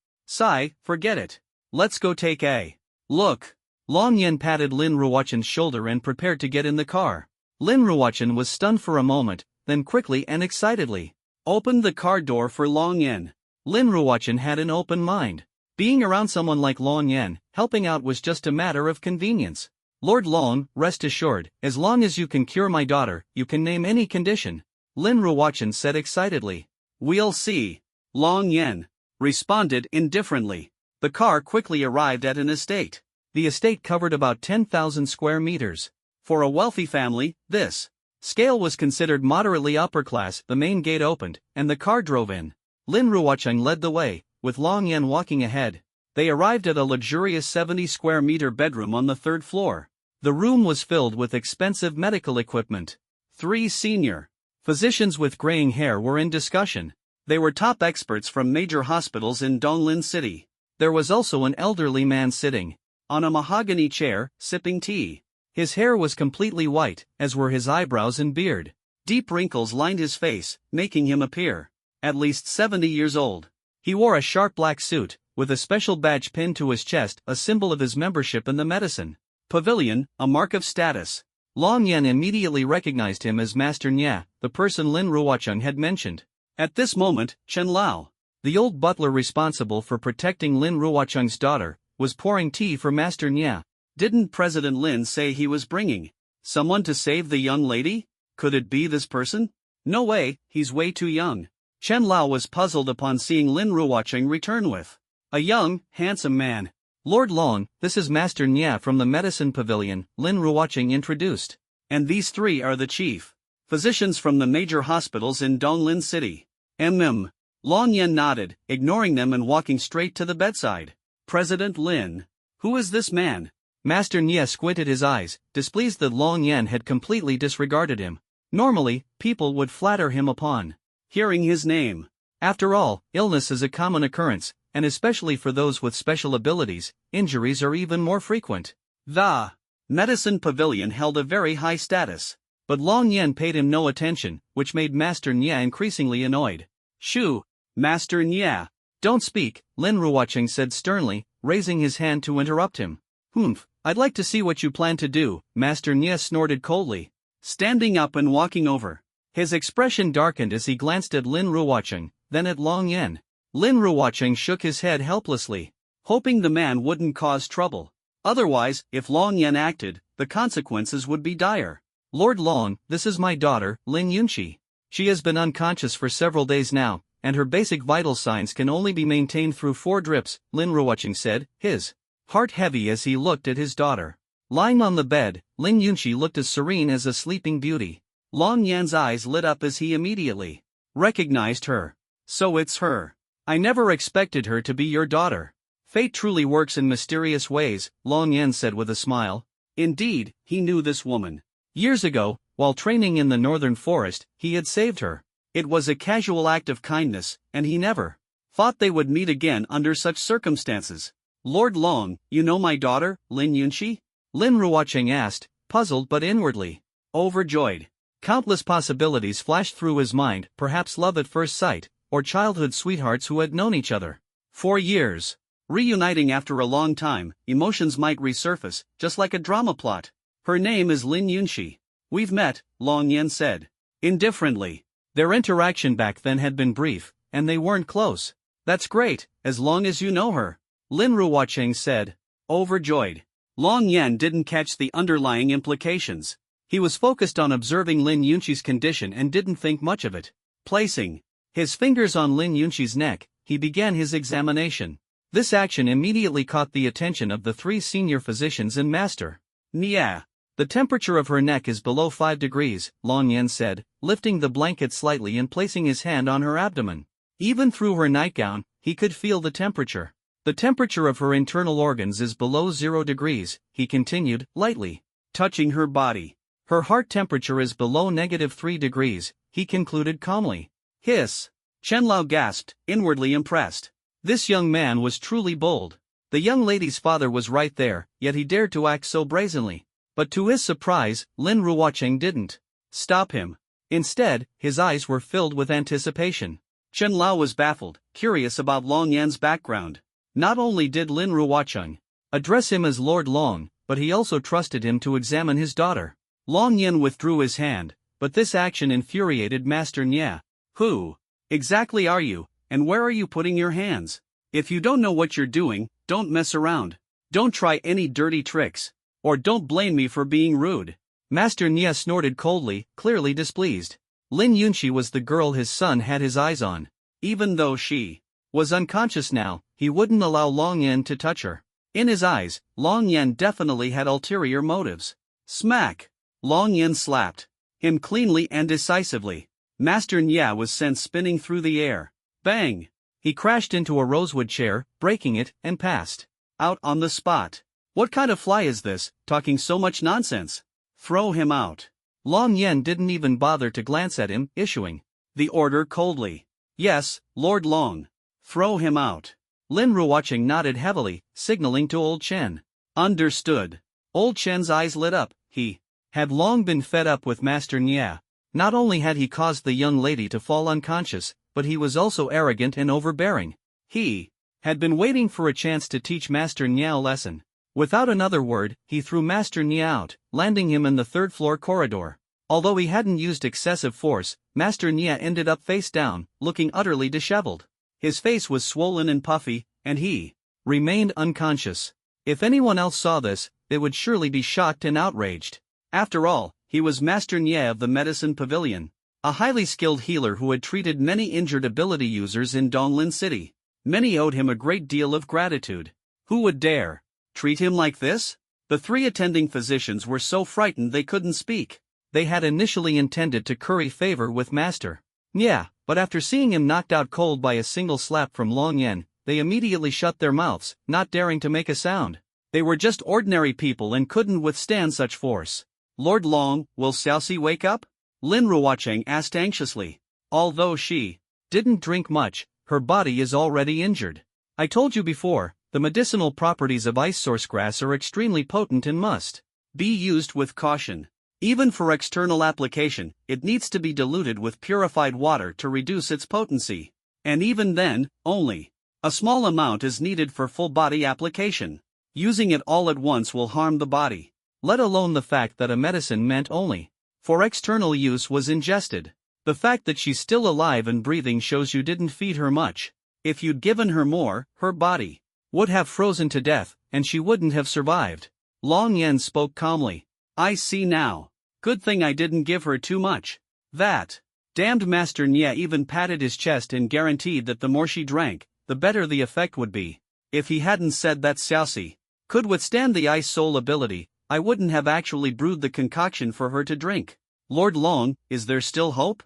Forget it. Let's go take a look. Long Yen patted Lin Ruochen's shoulder and prepared to get in the car. Lin Ruochen was stunned for a moment, then quickly and excitedly opened the car door for Long Yen. Lin Ruochen had an open mind. Being around someone like Long Yen, helping out was just a matter of convenience. Lord Long, rest assured, as long as you can cure my daughter, you can name any condition, Lin Ruochen said excitedly. We'll see. Long Yen responded indifferently. The car quickly arrived at an estate. The estate covered about 10,000 square meters. For a wealthy family, this scale was considered moderately upper class. The main gate opened, and the car drove in. Lin Ruochen led the way, with Long Yen walking ahead. They arrived at a luxurious 70 square meter bedroom on the third floor. The room was filled with expensive medical equipment. 3 senior physicians with graying hair were in discussion. They were top experts from major hospitals in Donglin City. There was also an elderly man sitting on a mahogany chair, sipping tea. His hair was completely white, as were his eyebrows and beard. Deep wrinkles lined his face, making him appear at least 70 years old. He wore a sharp black suit, with a special badge pinned to his chest, a symbol of his membership in the medicine pavilion, a mark of status. Long Yen immediately recognized him as Master Nye, the person Lin Ruochen had mentioned. At this moment, Chen Lao, the old butler responsible for protecting Lin Ruochen's daughter, was pouring tea for Master Nye. Didn't President Lin say he was bringing someone to save the young lady? Could it be this person? No way, he's way too young. Chen Lao was puzzled upon seeing Lin Ruoqing return with a young, handsome man. Lord Long, this is Master Nya from the Medicine Pavilion, Lin Ruoqing introduced. And these three are the chief physicians from the major hospitals in Donglin City. Long Yan nodded, ignoring them and walking straight to the bedside. President Lin. Who is this man? Master Nya squinted his eyes, displeased that Long Yan had completely disregarded him. Normally, people would flatter him upon hearing his name. After all, illness is a common occurrence, and especially for those with special abilities, injuries are even more frequent. The Medicine Pavilion held a very high status. But Long Yan paid him no attention, which made Master Nya increasingly annoyed. Shoo! Master Nya! Don't speak, Lin Ruoqing said sternly, raising his hand to interrupt him. Humph, I'd like to see what you plan to do, Master Nya snorted coldly, standing up and walking over. His expression darkened as he glanced at Lin Ruoqing, then at Long Yan. Lin Ruoqing shook his head helplessly, hoping the man wouldn't cause trouble. Otherwise, if Long Yan acted, the consequences would be dire. Lord Long, this is my daughter, Lin Yunqi. She has been unconscious for several days now, and her basic vital signs can only be maintained through 4 drips, Lin Ruoqing said, his heart heavy as he looked at his daughter. Lying on the bed, Lin Yunqi looked as serene as a sleeping beauty. Long Yan's eyes lit up as he immediately recognized her. So it's her. I never expected her to be your daughter. Fate truly works in mysterious ways, Long Yan said with a smile. Indeed, he knew this woman. Years ago, while training in the northern forest, he had saved her. It was a casual act of kindness, and he never thought they would meet again under such circumstances. Lord Long, you know my daughter, Lin Yunqi? Lin Ruoqing asked, puzzled but inwardly overjoyed. Countless possibilities flashed through his mind, perhaps love at first sight, or childhood sweethearts who had known each other for years. Reuniting after a long time, emotions might resurface, just like a drama plot. Her name is Lin Yunqi. We've met, Long Yan said indifferently. Their interaction back then had been brief, and they weren't close. That's great, as long as you know her, Lin Ruoqing said, overjoyed. Long Yan didn't catch the underlying implications. He was focused on observing Lin Yunqi's condition and didn't think much of it. Placing his fingers on Lin Yunqi's neck, he began his examination. This action immediately caught the attention of the 3 senior physicians and Master Nya. The temperature of her neck is below 5 degrees, Long Yan said, lifting the blanket slightly and placing his hand on her abdomen. Even through her nightgown, he could feel the temperature. The temperature of her internal organs is below 0 degrees, he continued, lightly touching her body. Her heart temperature is below -3 degrees, he concluded calmly. Hiss! Chen Lao gasped, inwardly impressed. This young man was truly bold. The young lady's father was right there, yet he dared to act so brazenly. But to his surprise, Lin Ruoqing didn't stop him. Instead, his eyes were filled with anticipation. Chen Lao was baffled, curious about Long Yan's background. Not only did Lin Ruoqing address him as Lord Long, but he also trusted him to examine his daughter. Long Yan withdrew his hand, but this action infuriated Master Nya. Who exactly are you, and where are you putting your hands? If you don't know what you're doing, don't mess around. Don't try any dirty tricks. Or don't blame me for being rude. Master Nya snorted coldly, clearly displeased. Lin Yunqi was the girl his son had his eyes on. Even though she was unconscious now, he wouldn't allow Long Yan to touch her. In his eyes, Long Yan definitely had ulterior motives. Smack! Long Yan slapped him cleanly and decisively. Master Nya was sent spinning through the air. Bang! He crashed into a rosewood chair, breaking it, and passed out on the spot. What kind of fly is this, talking so much nonsense? Throw him out. Long Yan didn't even bother to glance at him, issuing the order coldly. Yes, Lord Long. Throw him out. Lin Ruoqing nodded heavily, signaling to Old Chen. Understood. Old Chen's eyes lit up. He had long been fed up with Master Nya. Not only had he caused the young lady to fall unconscious, but he was also arrogant and overbearing. He had been waiting for a chance to teach Master Nya a lesson. Without another word, he threw Master Nya out, landing him in the 3rd-floor corridor. Although he hadn't used excessive force, Master Nya ended up face down, looking utterly disheveled. His face was swollen and puffy, and he remained unconscious. If anyone else saw this, they would surely be shocked and outraged. After all, he was Master Nya of the Medicine Pavilion. a highly skilled healer who had treated many injured ability users in Donglin City. Many owed him a great deal of gratitude. Who would dare treat him like this? The three attending physicians were so frightened they couldn't speak. They had initially intended to curry favor with Master Nya, but after seeing him knocked out cold by a single slap from Long Yen, they immediately shut their mouths, not daring to make a sound. They were just ordinary people and couldn't withstand such force. Lord Long, will Xiaoxi wake up? Lin Ruocheng asked anxiously. Although she didn't drink much, her body is already injured. I told you before, the medicinal properties of ice source grass are extremely potent and must be used with caution. Even for external application, it needs to be diluted with purified water to reduce its potency. And even then, only a small amount is needed for full body application. Using it all at once will harm the body. Let alone the fact that a medicine meant only for external use was ingested. The fact that she's still alive and breathing shows you didn't feed her much. If you'd given her more, her body would have frozen to death, and she wouldn't have survived. Long Yen spoke calmly. I see now. Good thing I didn't give her too much. That damned Master Nya even patted his chest and guaranteed that the more she drank, the better the effect would be. If he hadn't said that Xiaoxi could withstand the ice soul ability, I wouldn't have actually brewed the concoction for her to drink. Lord Long, is there still hope?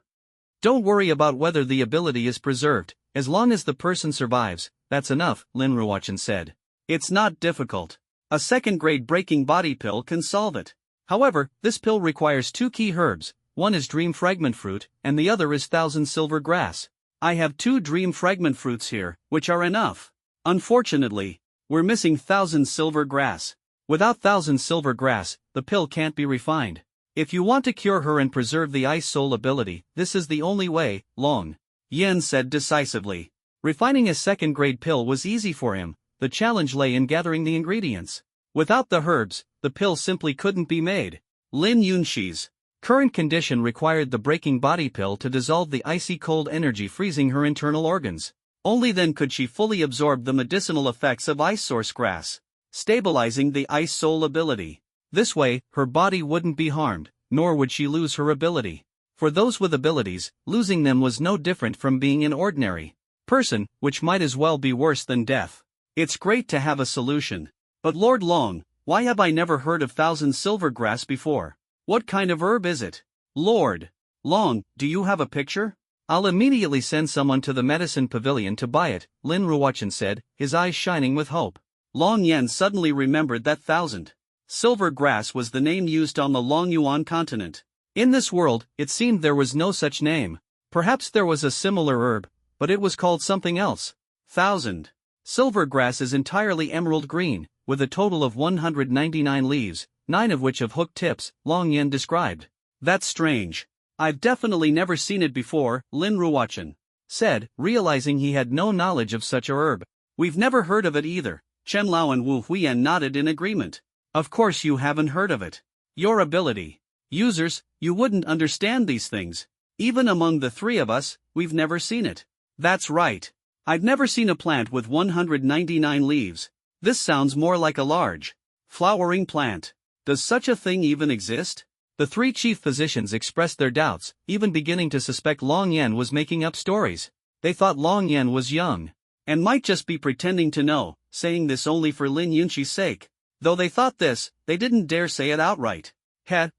Don't worry about whether the ability is preserved, as long as the person survives, that's enough, Lin Ruochen said. It's not difficult. A second-grade breaking body pill can solve it. However, this pill requires 2 key herbs, one is dream fragment fruit, and the other is thousand silver grass. I have 2 dream fragment fruits here, which are enough. Unfortunately, we're missing thousand silver grass. Without thousand silver grass, the pill can't be refined. If you want to cure her and preserve the ice soul ability, this is the only way, Long Yen said decisively. Refining a second-grade pill was easy for him, the challenge lay in gathering the ingredients. Without the herbs, the pill simply couldn't be made. Lin Yunxi's current condition required the breaking body pill to dissolve the icy cold energy freezing her internal organs. Only then could she fully absorb the medicinal effects of ice source grass, stabilizing the ice soul ability. This way, her body wouldn't be harmed, nor would she lose her ability. For those with abilities, losing them was no different from being an ordinary person, which might as well be worse than death. It's great to have a solution. But Lord Long, why have I never heard of thousand silver grass before? What kind of herb is it? Lord Long, do you have a picture? I'll immediately send someone to the medicine pavilion to buy it, Lin Ruochen said, his eyes shining with hope. Long Yen suddenly remembered that thousand silver grass was the name used on the Long Yuan continent. In this world, it seemed there was no such name. Perhaps there was a similar herb, but it was called something else. Thousand silver grass is entirely emerald green, with a total of 199 leaves, 9 of which have hooked tips, Long Yen described. That's strange. I've definitely never seen it before, Lin Ruochen said, realizing he had no knowledge of such a herb. We've never heard of it either. Chen Lao and Wu Huiyan nodded in agreement. Of course you haven't heard of it. Your ability users, you wouldn't understand these things. Even among the 3 of us, we've never seen it. That's right. I've never seen a plant with 199 leaves. This sounds more like a large, flowering plant. Does such a thing even exist? The 3 chief physicians expressed their doubts, even beginning to suspect Long Yen was making up stories. They thought Long Yen was young, and might just be pretending to know, saying this only for Lin Yunxi's sake. Though they thought this, they didn't dare say it outright.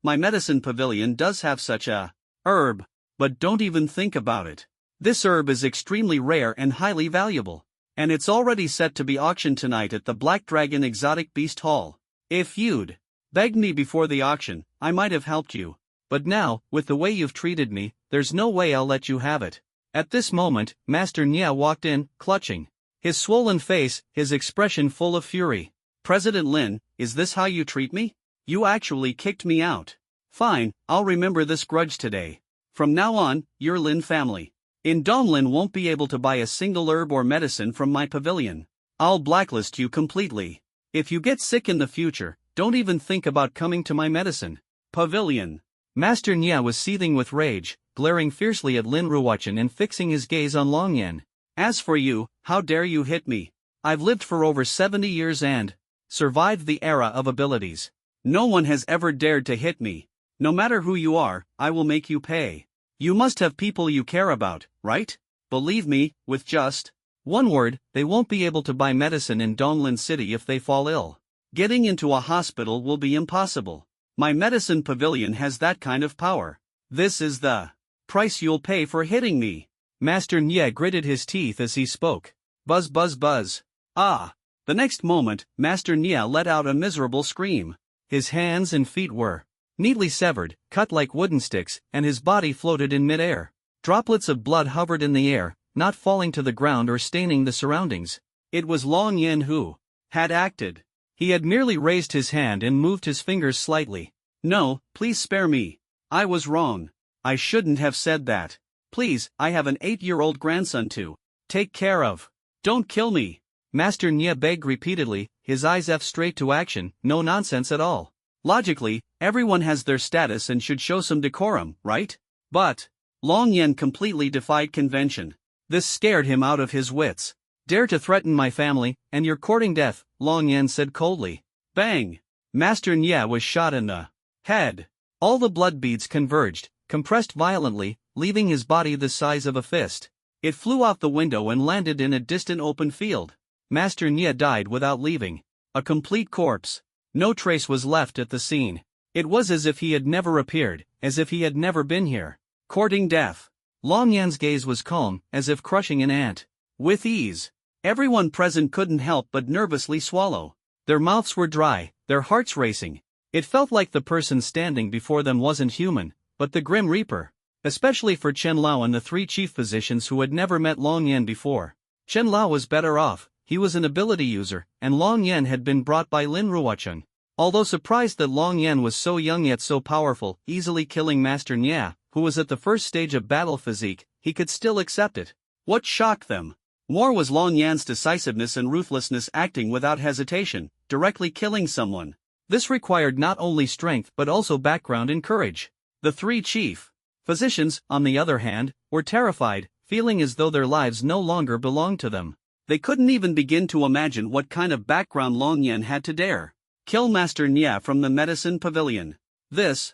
My medicine pavilion does have such a herb, but don't even think about it. This herb is extremely rare and highly valuable, and it's already set to be auctioned tonight at the Black Dragon Exotic Beast Hall. If you'd begged me before the auction, I might have helped you. But now, with the way you've treated me, there's no way I'll let you have it. At this moment, Master Nya walked in, clutching his swollen face, his expression full of fury. President Lin, is this how you treat me? You actually kicked me out. Fine, I'll remember this grudge today. From now on, you're Lin family. In Donglin won't be able to buy a single herb or medicine from my pavilion. I'll blacklist you completely. If you get sick in the future, don't even think about coming to my medicine pavilion. Master Nya was seething with rage, glaring fiercely at Lin Ruochen and fixing his gaze on Long Yen. As for you, how dare you hit me? I've lived for over 70 years and survived the era of abilities. No one has ever dared to hit me. No matter who you are, I will make you pay. You must have people you care about, right? Believe me, with just one word, they won't be able to buy medicine in Donglin City if they fall ill. Getting into a hospital will be impossible. My medicine pavilion has that kind of power. This is the price you'll pay for hitting me. Master Nye gritted his teeth as he spoke. Buzz buzz buzz. Ah! The next moment, Master Nye let out a miserable scream. His hands and feet were neatly severed, cut like wooden sticks, and his body floated in midair. Droplets of blood hovered in the air, not falling to the ground or staining the surroundings. It was Long Yen who had acted. He had merely raised his hand and moved his fingers slightly. No, please spare me. I was wrong. I shouldn't have said that. Please, I have an 8-year-old grandson to take care of. Don't kill me. Master Nye begged repeatedly, his eyes straight to action, no nonsense at all. Logically, everyone has their status and should show some decorum, right? But Long Yen completely defied convention. This scared him out of his wits. Dare to threaten my family, and you're courting death, Long Yen said coldly. Bang! Master Nye was shot in the head. All the blood beads converged, compressed violently, leaving his body the size of a fist. It flew out the window and landed in a distant open field. Master Nye died without leaving. A complete corpse. No trace was left at the scene. It was as if he had never appeared, as if he had never been here. Courting death. Long Yan's gaze was calm, as if crushing an ant. With ease. Everyone present couldn't help but nervously swallow. Their mouths were dry, their hearts racing. It felt like the person standing before them wasn't human, but the Grim Reaper. Especially for Chen Lao and the 3 chief physicians who had never met Long Yan before. Chen Lao was better off. He was an ability user, and Long Yan had been brought by Lin Ruocheng. Although surprised that Long Yan was so young yet so powerful, easily killing Master Nye, who was at the first stage of battle physique, he could still accept it. What shocked them more was Long Yan's decisiveness and ruthlessness, acting without hesitation, directly killing someone. This required not only strength but also background and courage. The 3 chief physicians, on the other hand, were terrified, feeling as though their lives no longer belonged to them. They couldn't even begin to imagine what kind of background Long Yan had to dare kill Master Nye from the medicine pavilion. This,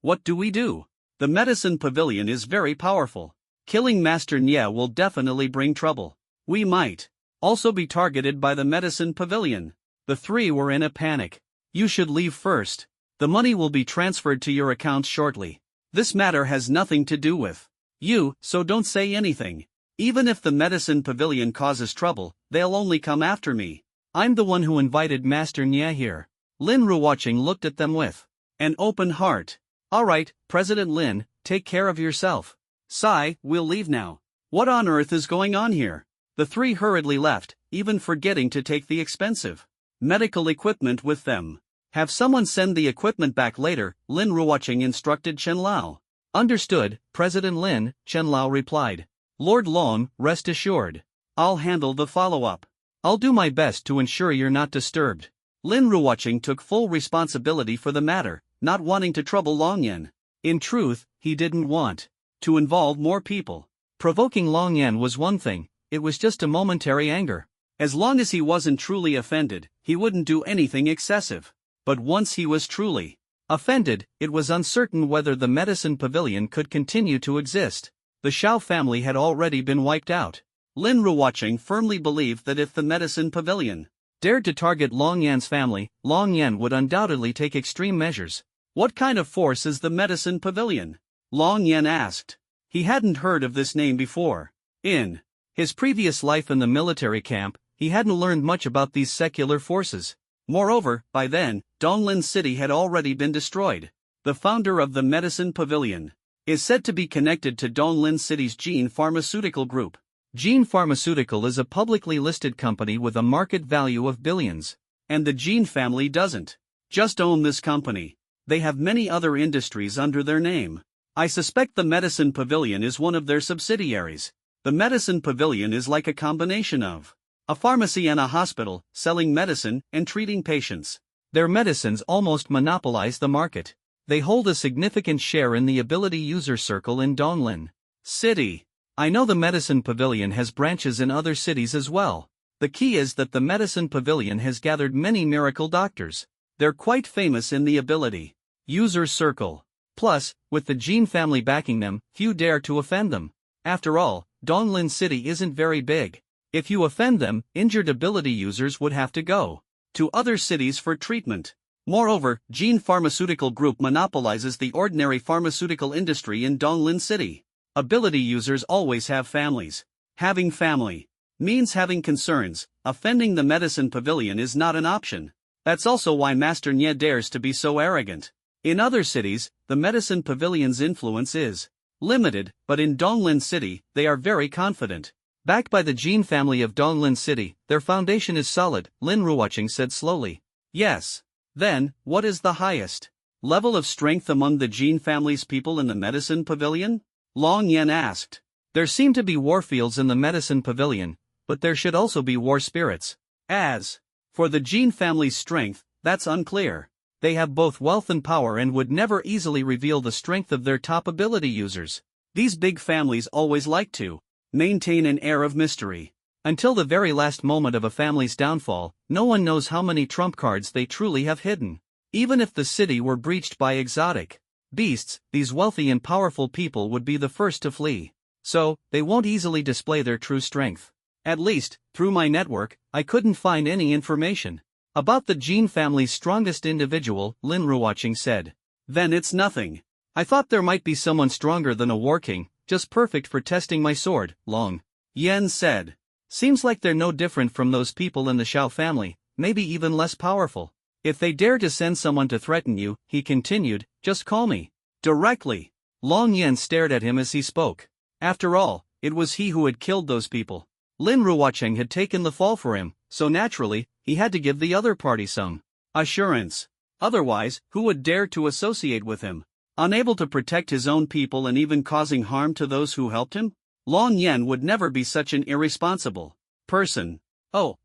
what do we do? The medicine pavilion is very powerful. Killing Master Nye will definitely bring trouble. We might also be targeted by the medicine pavilion. The 3 were in a panic. You should leave first. The money will be transferred to your accounts shortly. This matter has nothing to do with you, so don't say anything. Even if the medicine pavilion causes trouble, they'll only come after me. I'm the one who invited Master Nye here. Lin Ruocheng looked at them with an open heart. Alright, President Lin, take care of yourself. Sai, we'll leave now. What on earth is going on here? The 3 hurriedly left, even forgetting to take the expensive medical equipment with them. Have someone send the equipment back later, Lin Ruocheng instructed Chen Lao. Understood, President Lin, Chen Lao replied. Lord Long, rest assured. I'll handle the follow-up. I'll do my best to ensure you're not disturbed. Lin Ruocheng took full responsibility for the matter, not wanting to trouble Long Yan. In truth, he didn't want to involve more people. Provoking Long Yan was one thing, it was just a momentary anger. As long as he wasn't truly offended, he wouldn't do anything excessive. But once he was truly offended, it was uncertain whether the medicine pavilion could continue to exist. The Shao family had already been wiped out. Lin Ruocheng firmly believed that if the medicine pavilion dared to target Long Yan's family, Long Yan would undoubtedly take extreme measures. What kind of force is the medicine pavilion? Long Yan asked. He hadn't heard of this name before. In his previous life in the military camp, he hadn't learned much about these secular forces. Moreover, by then, Donglin City had already been destroyed. The founder of the medicine pavilion is said to be connected to Donglin City's Gene Pharmaceutical Group. Gene Pharmaceutical is a publicly listed company with a market value of billions. And the Gene family doesn't just own this company. They have many other industries under their name. I suspect the medicine pavilion is one of their subsidiaries. The medicine pavilion is like a combination of a pharmacy and a hospital, selling medicine and treating patients. Their medicines almost monopolize the market. They hold a significant share in the ability user circle in Donglin City. I know the medicine pavilion has branches in other cities as well. The key is that the medicine pavilion has gathered many miracle doctors. They're quite famous in the ability user circle. Plus, with the Jin family backing them, few dare to offend them. After all, Donglin City isn't very big. If you offend them, injured ability users would have to go to other cities for treatment. Moreover, Jin Pharmaceutical Group monopolizes the ordinary pharmaceutical industry in Donglin City. Ability users always have families. Having family means having concerns. Offending the medicine pavilion is not an option. That's also why Master Nye dares to be so arrogant. In other cities, the medicine pavilion's influence is limited, but in Donglin City, they are very confident. Backed by the Jin family of Donglin City, their foundation is solid, Lin Ruoqing said slowly. Yes. Then, what is the highest level of strength among the Jin family's people in the medicine pavilion? Long Yan asked. There seem to be warfields in the medicine pavilion, but there should also be war spirits. As for the Jin family's strength, that's unclear. They have both wealth and power and would never easily reveal the strength of their top ability users. These big families always like to maintain an air of mystery. Until the very last moment of a family's downfall, no one knows how many trump cards they truly have hidden. Even if the city were breached by exotic beasts, these wealthy and powerful people would be the first to flee. So, they won't easily display their true strength. At least, through my network, I couldn't find any information about the Jin family's strongest individual, Lin Ruoqing said. Then it's nothing. I thought there might be someone stronger than a war king, just perfect for testing my sword, Long Yan said. Seems like they're no different from those people in the Xiao family, maybe even less powerful. If they dare to send someone to threaten you, he continued, just call me directly. Long Yan stared at him as he spoke. After all, it was he who had killed those people. Lin Ruoqing had taken the fall for him, so naturally, he had to give the other party some assurance. Otherwise, who would dare to associate with him? Unable to protect his own people and even causing harm to those who helped him? Long Yan would never be such an irresponsible person. Oh,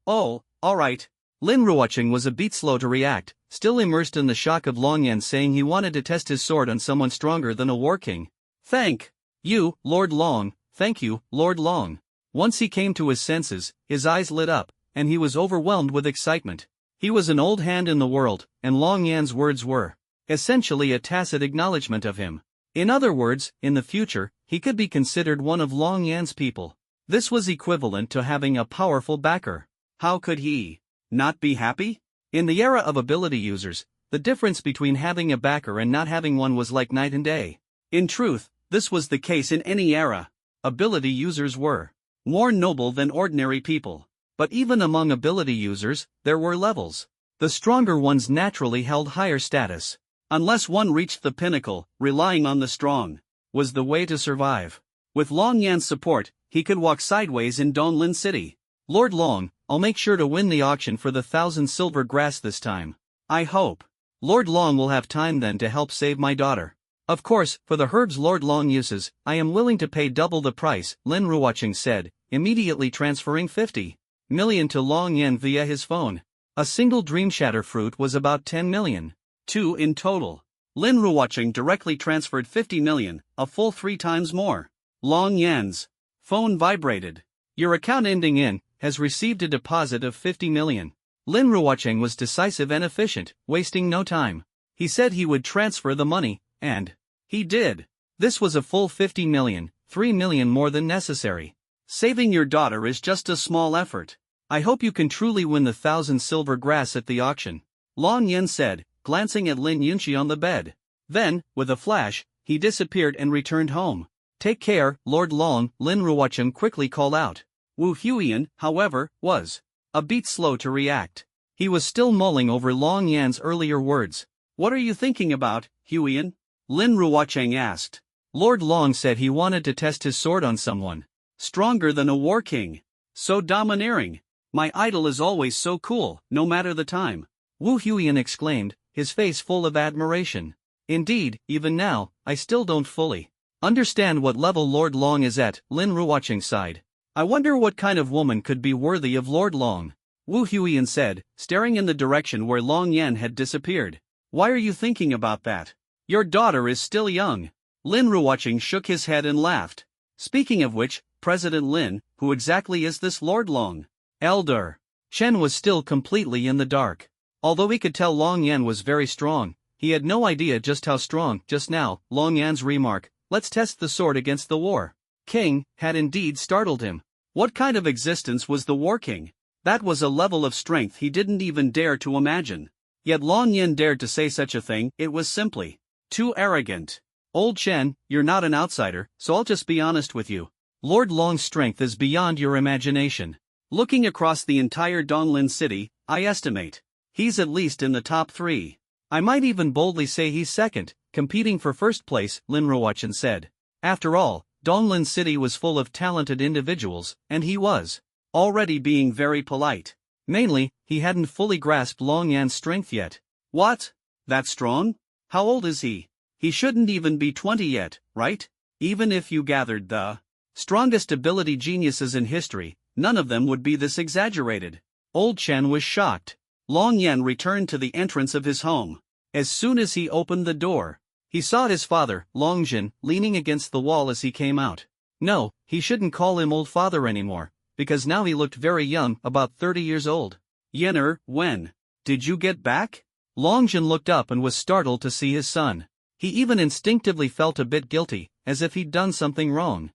alright. Lin Ruoqing was a bit slow to react, still immersed in the shock of Long Yan saying he wanted to test his sword on someone stronger than a war king. Thank you, Lord Long. Thank you, Lord Long. Once he came to his senses, his eyes lit up, and he was overwhelmed with excitement. He was an old hand in the world, and Long Yan's words were essentially a tacit acknowledgement of him. In other words, in the future, he could be considered one of Long Yan's people. This was equivalent to having a powerful backer. How could he not be happy? In the era of ability users, the difference between having a backer and not having one was like night and day. In truth, this was the case in any era. Ability users were more noble than ordinary people. But even among ability users, there were levels. The stronger ones naturally held higher status. Unless one reached the pinnacle, relying on the strong was the way to survive. With Long Yan's support, he could walk sideways in Donglin City. Lord Long, I'll make sure to win the auction for the 1,000 silver grass this time. I hope Lord Long will have time then to help save my daughter. Of course, for the herbs Lord Long uses, I am willing to pay double the price, Lin Ruoqing said, immediately transferring 50 million to Long Yan via his phone. A single Dream Shatter fruit was about 10 million. 2 in total. Lin Ruoqing directly transferred 50 million, a full 3 times more. Long Yan's phone vibrated. Your account ending in has received a deposit of 50 million. Lin Ruoqing was decisive and efficient, wasting no time. He said he would transfer the money, and he did. This was a full 50 million, 3 million more than necessary. Saving your daughter is just a small effort. I hope you can truly win the 1,000 silver grass at the auction. Long Yan said, glancing at Lin Yunxi on the bed. Then, with a flash, he disappeared and returned home. Take care, Lord Long, Lin Ruoqing quickly called out. Wu Huiyan, however, was a bit slow to react. He was still mulling over Long Yan's earlier words. What are you thinking about, Huiyan? Lin Ruoqing asked. Lord Long said he wanted to test his sword on someone stronger than a war king. So domineering. My idol is always so cool, no matter the time. Wu Huiyan exclaimed, his face full of admiration. Indeed, even now, I still don't fully understand what level Lord Long is at, Lin Ruoqing sighed. I wonder what kind of woman could be worthy of Lord Long. Wu Huiyan said, staring in the direction where Long Yan had disappeared. Why are you thinking about that? Your daughter is still young. Lin Ruoqing shook his head and laughed. Speaking of which, President Lin, who exactly is this Lord Long? Elder Chen was still completely in the dark. Although he could tell Long Yan was very strong, He had no idea just how strong, just now, Long Yan's remark, "Let's test the sword against the war king," had indeed startled him. What kind of existence was the war king? That was a level of strength he didn't even dare to imagine. Yet Long Yan dared to say such a thing, it was simply too arrogant. "Old Chen, you're not an outsider, so I'll just be honest with you. Lord Long's strength is beyond your imagination. Looking across the entire Donglin city, I estimate he's at least in the top 3. I might even boldly say he's second, competing for first place," Lin Ruochen said. After all, Donglin city was full of talented individuals, and he was already being very polite. Mainly, he hadn't fully grasped Long Yan's strength yet. What? That strong? How old is he? He shouldn't even be 20 yet, right? Even if you gathered the strongest ability geniuses in history, none of them would be this exaggerated. Old Chen was shocked. Long Yan returned to the entrance of his home. As soon as he opened the door, he saw his father, Long Jin, leaning against the wall as he came out. No, he shouldn't call him old father anymore, because now he looked very young, about 30 years old. "Yenner, when did you get back?" Long Jin looked up and was startled to see his son. He even instinctively felt a bit guilty, as if he'd done something wrong.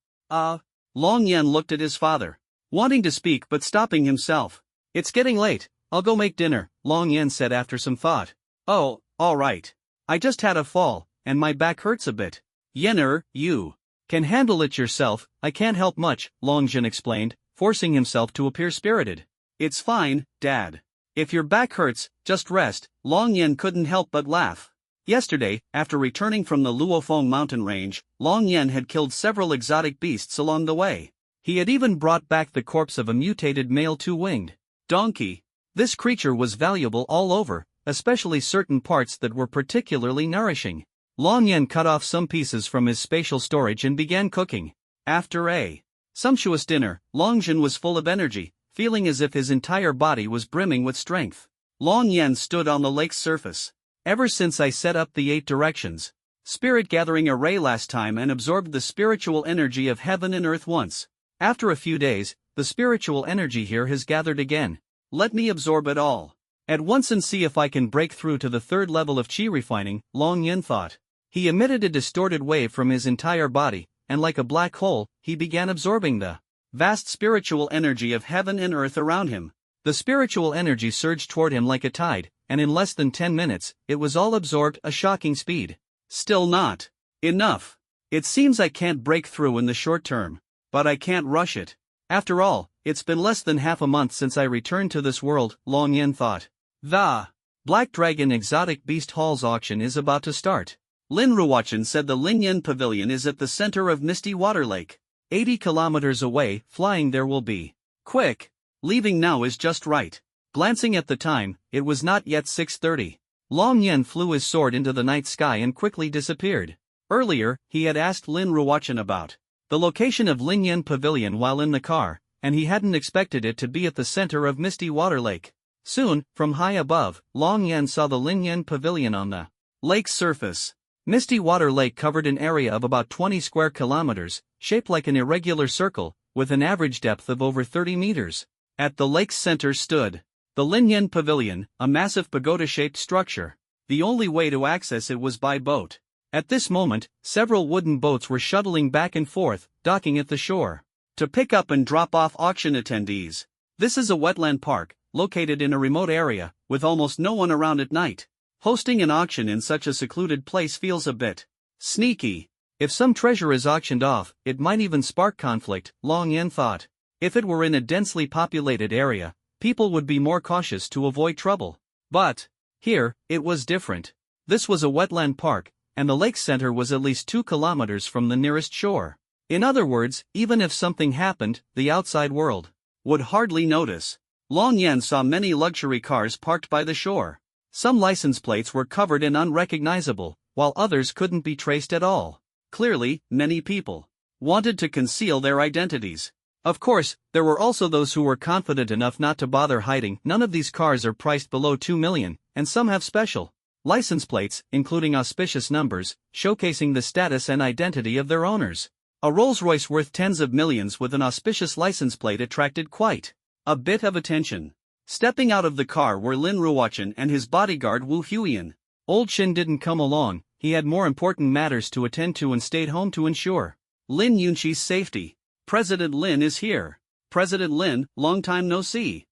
Long Yan looked at his father, wanting to speak but stopping himself. "It's getting late, I'll go make dinner," Long Yan said after some thought. "Oh, all right. I just had a fall, and my back hurts a bit." "Yenner, you can handle it yourself, I can't help much," Long Jin explained, forcing himself to appear spirited. "It's fine, Dad. If your back hurts, just rest." Long Yan couldn't help but laugh. Yesterday, after returning from the Luofeng mountain range, Long Yan had killed several exotic beasts along the way. He had even brought back the corpse of a mutated male two-winged donkey. This creature was valuable all over, especially certain parts that were particularly nourishing. Long Yan cut off some pieces from his spatial storage and began cooking. After a sumptuous dinner, Long Jin was full of energy, feeling as if his entire body was brimming with strength. Long Yan stood on the lake's surface. "Ever since I set up the 8 directions spirit gathering array last time and absorbed the spiritual energy of heaven and earth once. After a few days, the spiritual energy here has gathered again. Let me absorb it all at once and see if I can break through to the 3rd level of chi refining," Long Yan thought. He emitted a distorted wave from his entire body, and like a black hole, he began absorbing the vast spiritual energy of heaven and earth around him. The spiritual energy surged toward him like a tide, and in less than 10 minutes, it was all absorbed at a shocking speed. Still not enough. It seems I can't break through in the short term, but I can't rush it. After all, it's been less than half a month since I returned to this world, Long Yan thought. The Black Dragon Exotic Beast Halls auction is about to start. Lin Ruochen said the Linyan Pavilion is at the center of Misty Water Lake. 80 kilometers away, flying there will be quick. Leaving now is just right. Glancing at the time, it was not yet 6:30. Long Yan flew his sword into the night sky and quickly disappeared. Earlier, he had asked Lin Ruochen about the location of Linyan Pavilion while in the car, and he hadn't expected it to be at the center of Misty Water Lake. Soon, from high above, Long Yan saw the Linyan Pavilion on the lake's surface. Misty Water Lake covered an area of about 20 square kilometers, shaped like an irregular circle, with an average depth of over 30 meters. At the lake's center stood the Linyan Pavilion, a massive pagoda-shaped structure. The only way to access it was by boat. At this moment, several wooden boats were shuttling back and forth, docking at the shore to pick up and drop off auction attendees. This is a wetland park, located in a remote area, with almost no one around at night. Hosting an auction in such a secluded place feels a bit sneaky. If some treasure is auctioned off, it might even spark conflict, Long Yan thought. If it were in a densely populated area, people would be more cautious to avoid trouble. But here, it was different. This was a wetland park, and the lake center was at least 2 kilometers from the nearest shore. In other words, even if something happened, the outside world would hardly notice. Long Yan saw many luxury cars parked by the shore. Some license plates were covered and unrecognizable, while others couldn't be traced at all. Clearly, many people wanted to conceal their identities. Of course, there were also those who were confident enough not to bother hiding. None of these cars are priced below 2 million, and some have special license plates, including auspicious numbers, showcasing the status and identity of their owners. A Rolls-Royce worth tens of millions with an auspicious license plate attracted quite a bit of attention. Stepping out of the car were Lin Ruochen and his bodyguard Wu Huiyan. Old Shin didn't come along, he had more important matters to attend to and stayed home to ensure Lin Yunqi's safety. President Lin is here. President Lin, long time no see.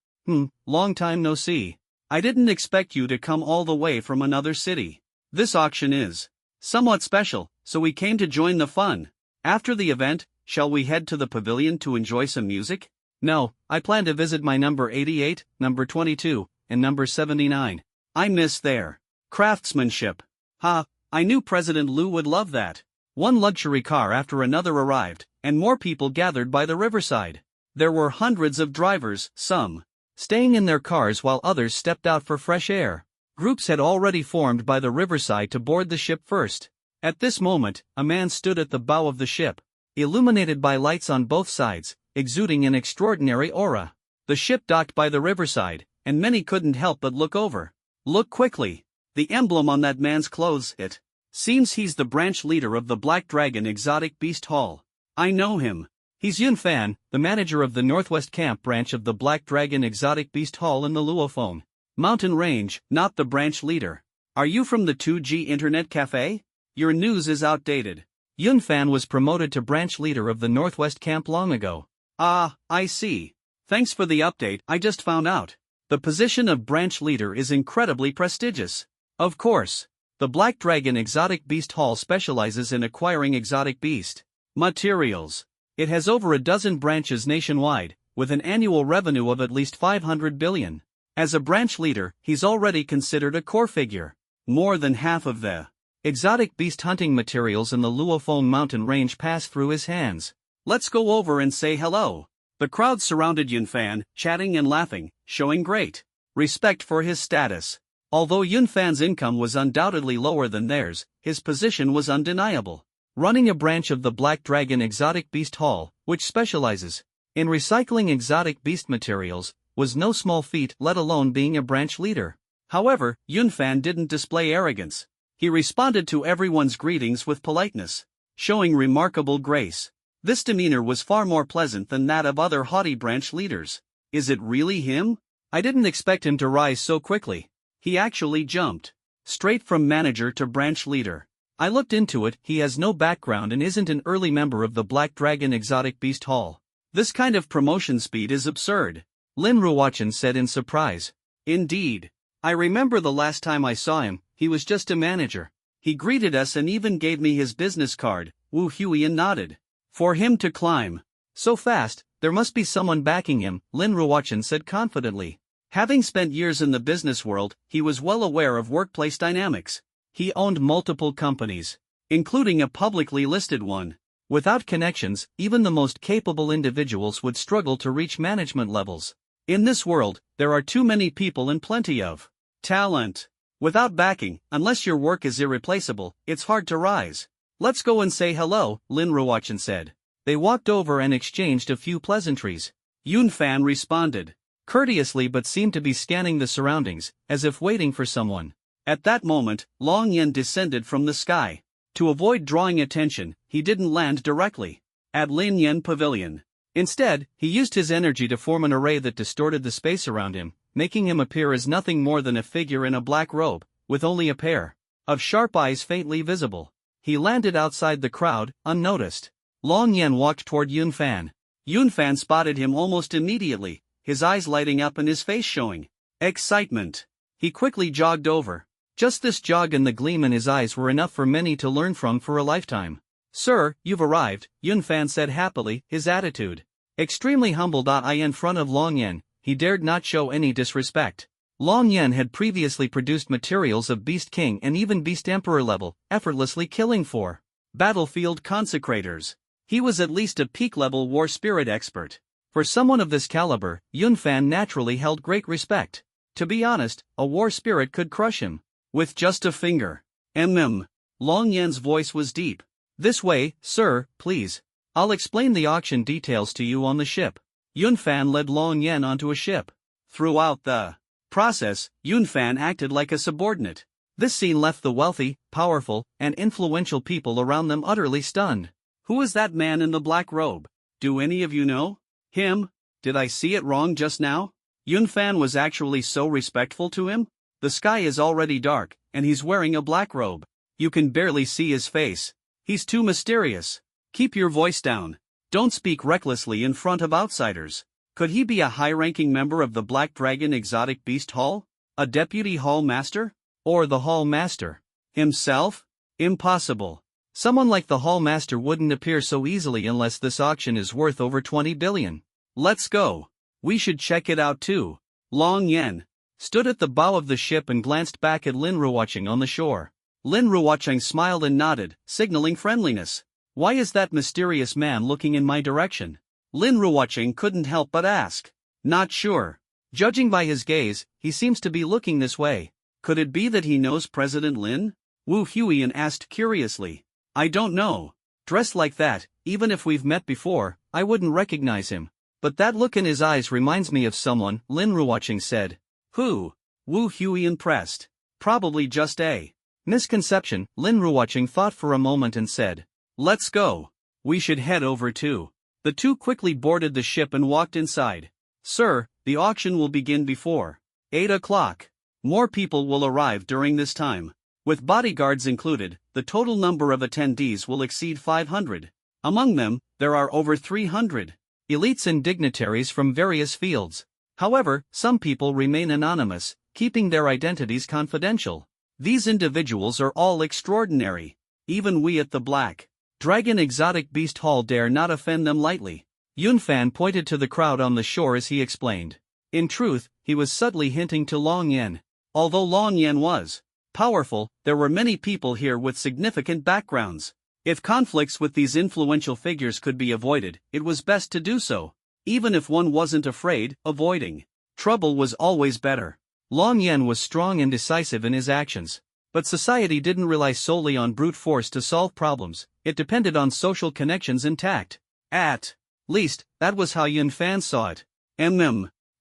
Long time no see. I didn't expect you to come all the way from another city. This auction is somewhat special, so we came to join the fun. After the event, shall we head to the pavilion to enjoy some music? No, I plan to visit my number 88, number 22, and number 79. I miss their craftsmanship. I knew President Liu would love that. One luxury car after another arrived, and more people gathered by the riverside. There were hundreds of drivers, some staying in their cars while others stepped out for fresh air. Groups had already formed by the riverside to board the ship first. At this moment, a man stood at the bow of the ship, illuminated by lights on both sides, exuding an extraordinary aura. The ship docked by the riverside, and many couldn't help but look over. Look quickly. The emblem on that man's clothes, it seems he's the branch leader of the Black Dragon Exotic Beast Hall. I know him. He's Yun Fan, the manager of the Northwest Camp branch of the Black Dragon Exotic Beast Hall in the Luophone Mountain Range, not the branch leader. Are you from the 2G Internet Cafe? Your news is outdated. Yun Fan was promoted to branch leader of the Northwest Camp long ago. Ah, I see. Thanks for the update, I just found out. The position of branch leader is incredibly prestigious. Of course. The Black Dragon Exotic Beast Hall specializes in acquiring exotic beast materials. It has over a dozen branches nationwide, with an annual revenue of at least 500 billion. As a branch leader, he's already considered a core figure. More than half of the exotic beast hunting materials in the Luophone mountain range pass through his hands. Let's go over and say hello. The crowd surrounded Yun Fan, chatting and laughing, showing great respect for his status. Although Yun Fan's income was undoubtedly lower than theirs, his position was undeniable. Running a branch of the Black Dragon Exotic Beast Hall, which specializes in recycling exotic beast materials, was no small feat, let alone being a branch leader. However, Yun Fan didn't display arrogance. He responded to everyone's greetings with politeness, showing remarkable grace. This demeanor was far more pleasant than that of other haughty branch leaders. Is it really him? I didn't expect him to rise so quickly. He actually jumped straight from manager to branch leader. I looked into it, he has no background and isn't an early member of the Black Dragon Exotic Beast Hall. This kind of promotion speed is absurd, Lin Ruochen said in surprise. Indeed. I remember the last time I saw him, he was just a manager. He greeted us and even gave me his business card. Wu Huiyan nodded. For him to climb so fast, there must be someone backing him, Lin Ruochen said confidently. Having spent years in the business world, he was well aware of workplace dynamics. He owned multiple companies, including a publicly listed one. Without connections, even the most capable individuals would struggle to reach management levels. In this world, there are too many people and plenty of talent. Without backing, unless your work is irreplaceable, it's hard to rise. Let's go and say hello, Lin Ruochen said. They walked over and exchanged a few pleasantries. Yun Fan responded courteously but seemed to be scanning the surroundings, as if waiting for someone. At that moment, Long Yen descended from the sky. To avoid drawing attention, he didn't land directly at Lin Yen Pavilion. Instead, he used his energy to form an array that distorted the space around him, making him appear as nothing more than a figure in a black robe, with only a pair of sharp eyes faintly visible. He landed outside the crowd, unnoticed. Long Yen walked toward Yun Fan. Yun Fan spotted him almost immediately, his eyes lighting up and his face showing excitement. He quickly jogged over. Just this jog and the gleam in his eyes were enough for many to learn from for a lifetime. Sir, you've arrived, Yun Fan said happily, his attitude extremely humbled. In front of Long Yen, he dared not show any disrespect. Long Yen had previously produced materials of Beast King and even Beast Emperor level, effortlessly killing 4 battlefield consecrators. He was at least a peak-level war spirit expert. For someone of this caliber, Yun Fan naturally held great respect. To be honest, a war spirit could crush him with just a finger. Long Yen's voice was deep. This way, sir, please. I'll explain the auction details to you on the ship. Yun Fan led Long Yen onto a ship. Throughout the process, Yun Fan acted like a subordinate. This scene left the wealthy, powerful, and influential people around them utterly stunned. Who is that man in the black robe? Do any of you know him? Did I see it wrong just now? Yun Fan was actually so respectful to him? The sky is already dark, and he's wearing a black robe. You can barely see his face. He's too mysterious. Keep your voice down. Don't speak recklessly in front of outsiders. Could he be a high-ranking member of the Black Dragon Exotic Beast Hall? A deputy hall master? Or the hall master himself? Impossible. Someone like the hall master wouldn't appear so easily unless this auction is worth over 20 billion. Let's go. We should check it out too. Long Yen stood at the bow of the ship and glanced back at Lin Ruocheng on the shore. Lin Ruocheng smiled and nodded, signaling friendliness. Why is that mysterious man looking in my direction? Lin Ruocheng couldn't help but ask. Not sure. Judging by his gaze, he seems to be looking this way. Could it be that he knows President Lin? Wu Huiyan asked curiously. I don't know. Dressed like that, even if we've met before, I wouldn't recognize him. But that look in his eyes reminds me of someone, Lin Ruocheng said. Who? Wu Huiyan pressed. Probably just a misconception. Lin Ruocheng thought for a moment and said, let's go. We should head over too. The two quickly boarded the ship and walked inside. Sir, the auction will begin before 8 o'clock. More people will arrive during this time. With bodyguards included, the total number of attendees will exceed 500. Among them, there are over 300 elites and dignitaries from various fields. However, some people remain anonymous, keeping their identities confidential. These individuals are all extraordinary. Even we at the Black Dragon Exotic Beast Hall dare not offend them lightly. Yunfan pointed to the crowd on the shore as he explained. In truth, he was subtly hinting to Long Yen. Although Long Yen was powerful, there were many people here with significant backgrounds. If conflicts with these influential figures could be avoided, it was best to do so. Even if one wasn't afraid, avoiding trouble was always better. Long Yen was strong and decisive in his actions. But society didn't rely solely on brute force to solve problems, it depended on social connections and tact. At least, that was how Yunfan saw it.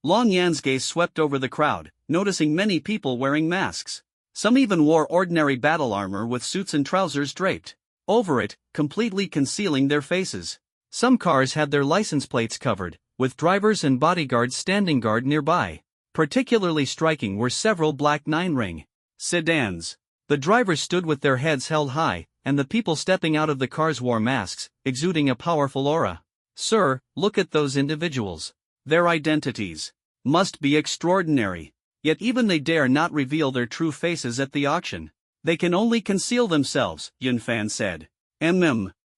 Long Yan's gaze swept over the crowd, noticing many people wearing masks. Some even wore ordinary battle armor with suits and trousers draped over it, completely concealing their faces. Some cars had their license plates covered, with drivers and bodyguards standing guard nearby. Particularly striking were several black 9-ring sedans. The drivers stood with their heads held high, and the people stepping out of the cars wore masks, exuding a powerful aura. Sir, look at those individuals. Their identities must be extraordinary. Yet even they dare not reveal their true faces at the auction. They can only conceal themselves, Yunfan said.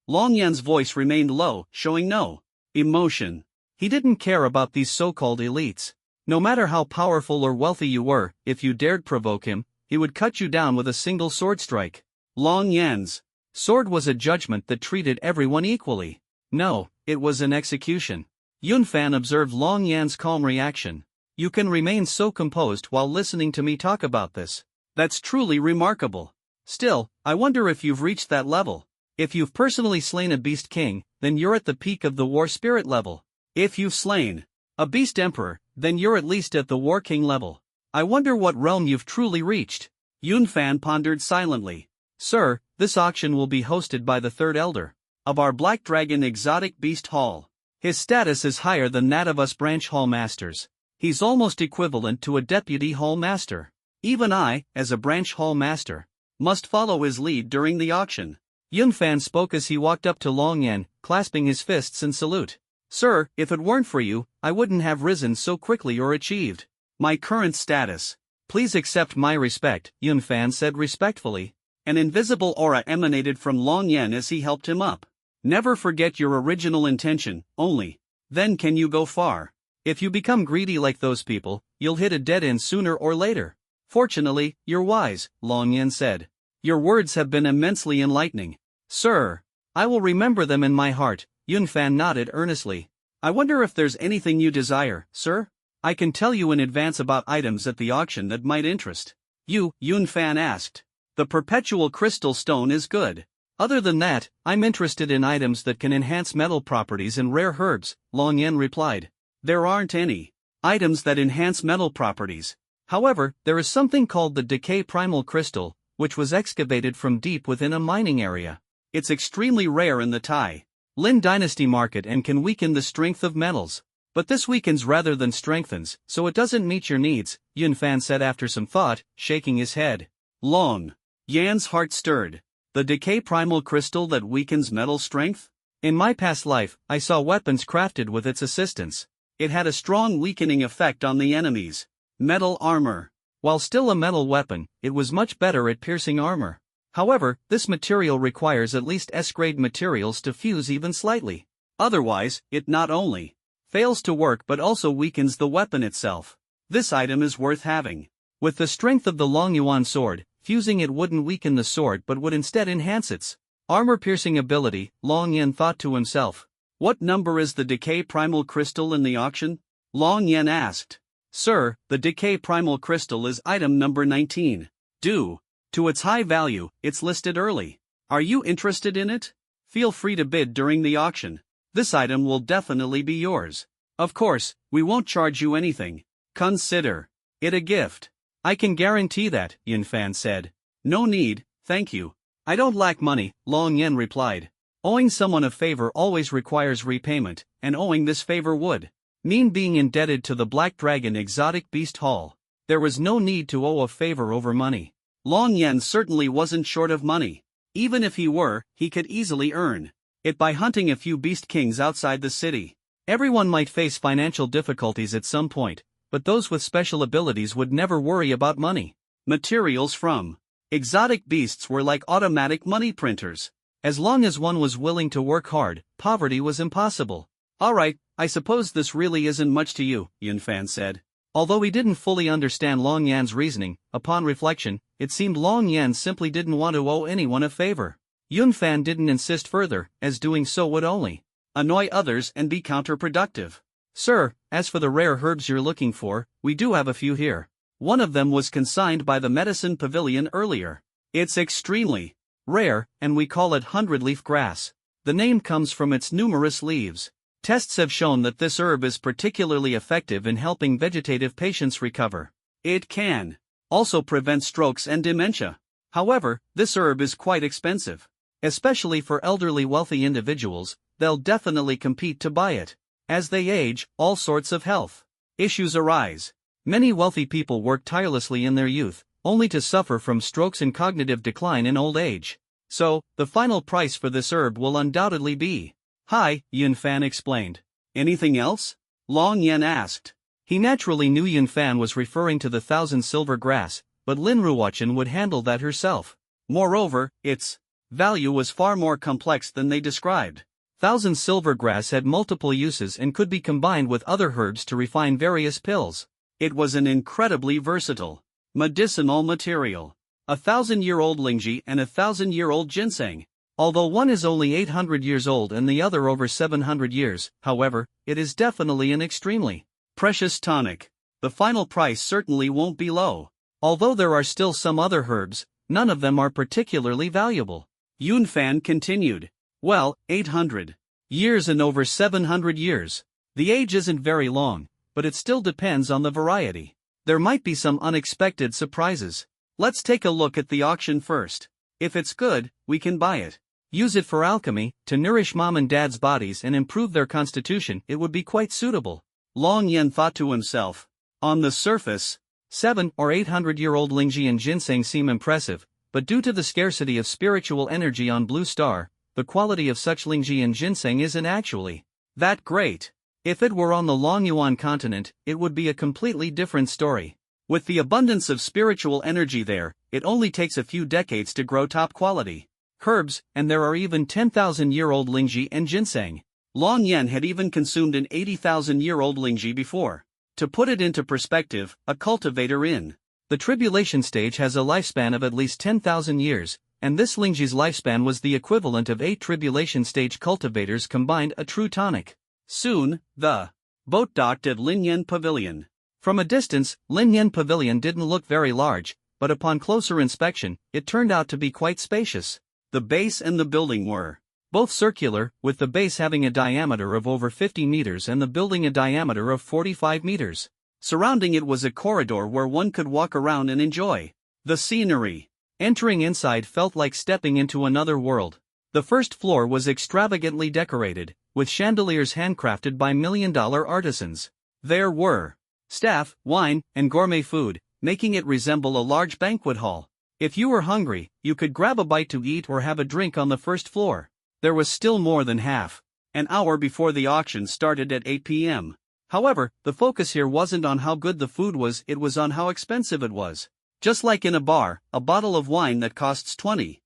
Long Yan's voice remained low, showing no emotion. He didn't care about these so-called elites. No matter how powerful or wealthy you were, if you dared provoke him, he would cut you down with a single sword strike. Long Yan's sword was a judgment that treated everyone equally. No, it was an execution. Yunfan observed Long Yan's calm reaction. You can remain so composed while listening to me talk about this. That's truly remarkable. Still, I wonder if you've reached that level. If you've personally slain a beast king, then you're at the peak of the war spirit level. If you've slain a beast emperor, then you're at least at the war king level. I wonder what realm you've truly reached. Yunfan pondered silently. Sir, this auction will be hosted by the third elder of our Black Dragon Exotic Beast Hall. His status is higher than that of us branch hall masters. He's almost equivalent to a deputy hall master. Even I, as a branch hall master, must follow his lead during the auction. Yunfan spoke as he walked up to Long Yen, clasping his fists in salute. Sir, if it weren't for you, I wouldn't have risen so quickly or achieved my current status. Please accept my respect, Yunfan said respectfully. An invisible aura emanated from Long Yen as he helped him up. Never forget your original intention, only then can you go far. If you become greedy like those people, you'll hit a dead end sooner or later. Fortunately, you're wise, Long Yen said. Your words have been immensely enlightening. Sir, I will remember them in my heart, Yunfan nodded earnestly. I wonder if there's anything you desire, sir? I can tell you in advance about items at the auction that might interest you, Yunfan asked. The perpetual crystal stone is good. Other than that, I'm interested in items that can enhance metal properties and rare herbs, Long Yen replied. There aren't any items that enhance metal properties. However, there is something called the Decay Primal Crystal, which was excavated from deep within a mining area. It's extremely rare in the Tai Lin Dynasty market and can weaken the strength of metals. But this weakens rather than strengthens, so it doesn't meet your needs, Yunfan said after some thought, shaking his head. Long Yan's heart stirred. The decay primal crystal that weakens metal strength? In my past life, I saw weapons crafted with its assistance. It had a strong weakening effect on the enemies. Metal armor. While still a metal weapon, it was much better at piercing armor. However, this material requires at least S-grade materials to fuse even slightly. Otherwise, it not only fails to work but also weakens the weapon itself. This item is worth having. With the strength of the Long Yuan sword, fusing it wouldn't weaken the sword but would instead enhance its armor-piercing ability, Long Yan thought to himself. What number is the decay primal crystal in the auction? Long Yan asked. Sir, the decay primal crystal is item number 19. Due to its high value, it's listed early. Are you interested in it? Feel free to bid during the auction. This item will definitely be yours. Of course, we won't charge you anything. Consider it a gift. I can guarantee that, Yunfan said. No need, thank you. I don't lack money, Long Yan replied. Owing someone a favor always requires repayment, and owing this favor would mean being indebted to the Black Dragon Exotic Beast Hall. There was no need to owe a favor over money. Long Yan certainly wasn't short of money. Even if he were, he could easily earn it by hunting a few beast kings outside the city. Everyone might face financial difficulties at some point, but those with special abilities would never worry about money. Materials from exotic beasts were like automatic money printers. As long as one was willing to work hard, poverty was impossible. Alright, I suppose this really isn't much to you, Yunfan said. Although he didn't fully understand Long Yan's reasoning, upon reflection, it seemed Long Yan simply didn't want to owe anyone a favor. Yunfan didn't insist further, as doing so would only annoy others and be counterproductive. Sir, as for the rare herbs you're looking for, we do have a few here. One of them was consigned by the medicine pavilion earlier. It's extremely rare, and we call it 100-leaf grass. The name comes from its numerous leaves. Tests have shown that this herb is particularly effective in helping vegetative patients recover. It can also prevent strokes and dementia. However, this herb is quite expensive. Especially for elderly wealthy individuals, they'll definitely compete to buy it. As they age, all sorts of health issues arise. Many wealthy people work tirelessly in their youth, only to suffer from strokes and cognitive decline in old age. So, the final price for this herb will undoubtedly be high, Yunfan explained. Anything else? Long Yan asked. He naturally knew Yunfan was referring to the 1,000 silver grass, but Lin Ruochen would handle that herself. Moreover, its value was far more complex than they described. 1,000 silver grass had multiple uses and could be combined with other herbs to refine various pills. It was an incredibly versatile medicinal material. 1,000-year-old Lingji and 1,000-year-old ginseng. Although one is only 800 years old and the other over 700 years, however, it is definitely an extremely precious tonic. The final price certainly won't be low. Although there are still some other herbs, none of them are particularly valuable. Yunfan continued. Well, 800 years and over 700 years. The age isn't very long, but it still depends on the variety. There might be some unexpected surprises. Let's take a look at the auction first. If it's good, we can buy it. Use it for alchemy, to nourish mom and dad's bodies and improve their constitution. It would be quite suitable. Long Yan thought to himself. On the surface, 700 or 800-year-old Lingji and ginseng seem impressive, but due to the scarcity of spiritual energy on Blue Star, the quality of such Lingji and ginseng isn't actually that great. If it were on the Longyuan continent, it would be a completely different story. With the abundance of spiritual energy there, it only takes a few decades to grow top-quality herbs, and there are even 10,000-year-old Lingji and ginseng. Long Yan had even consumed an 80,000-year-old Lingji before. To put it into perspective, a cultivator in the tribulation stage has a lifespan of at least 10,000 years, and this Lingji's lifespan was the equivalent of 8 tribulation stage cultivators combined, a true tonic. Soon, the boat docked at Linyan Pavilion. From a distance, Linyan Pavilion didn't look very large, but upon closer inspection, it turned out to be quite spacious. The base and the building were both circular, with the base having a diameter of over 50 meters and the building a diameter of 45 meters. Surrounding it was a corridor where one could walk around and enjoy the scenery. Entering inside felt like stepping into another world. The first floor was extravagantly decorated, with chandeliers handcrafted by million-dollar artisans. There were staff, wine, and gourmet food, making it resemble a large banquet hall. If you were hungry, you could grab a bite to eat or have a drink on the first floor. There was still more than half an hour before the auction started at 8 p.m. However, the focus here wasn't on how good the food was, it was on how expensive it was. Just like in a bar, a bottle of wine that costs $20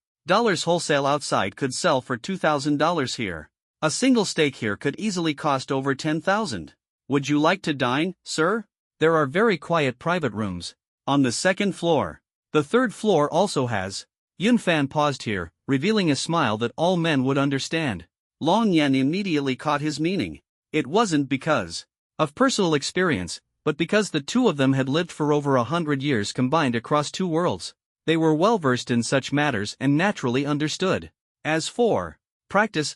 wholesale outside could sell for $2,000 here. A single steak here could easily cost over $10,000. Would you like to dine, sir? There are very quiet private rooms on the second floor. The third floor also has. Yun Fan paused here, revealing a smile that all men would understand. Long Yan immediately caught his meaning. It wasn't because of personal experience, but because the two of them had lived for over 100 years combined across two worlds. They were well versed in such matters and naturally understood. As for practice,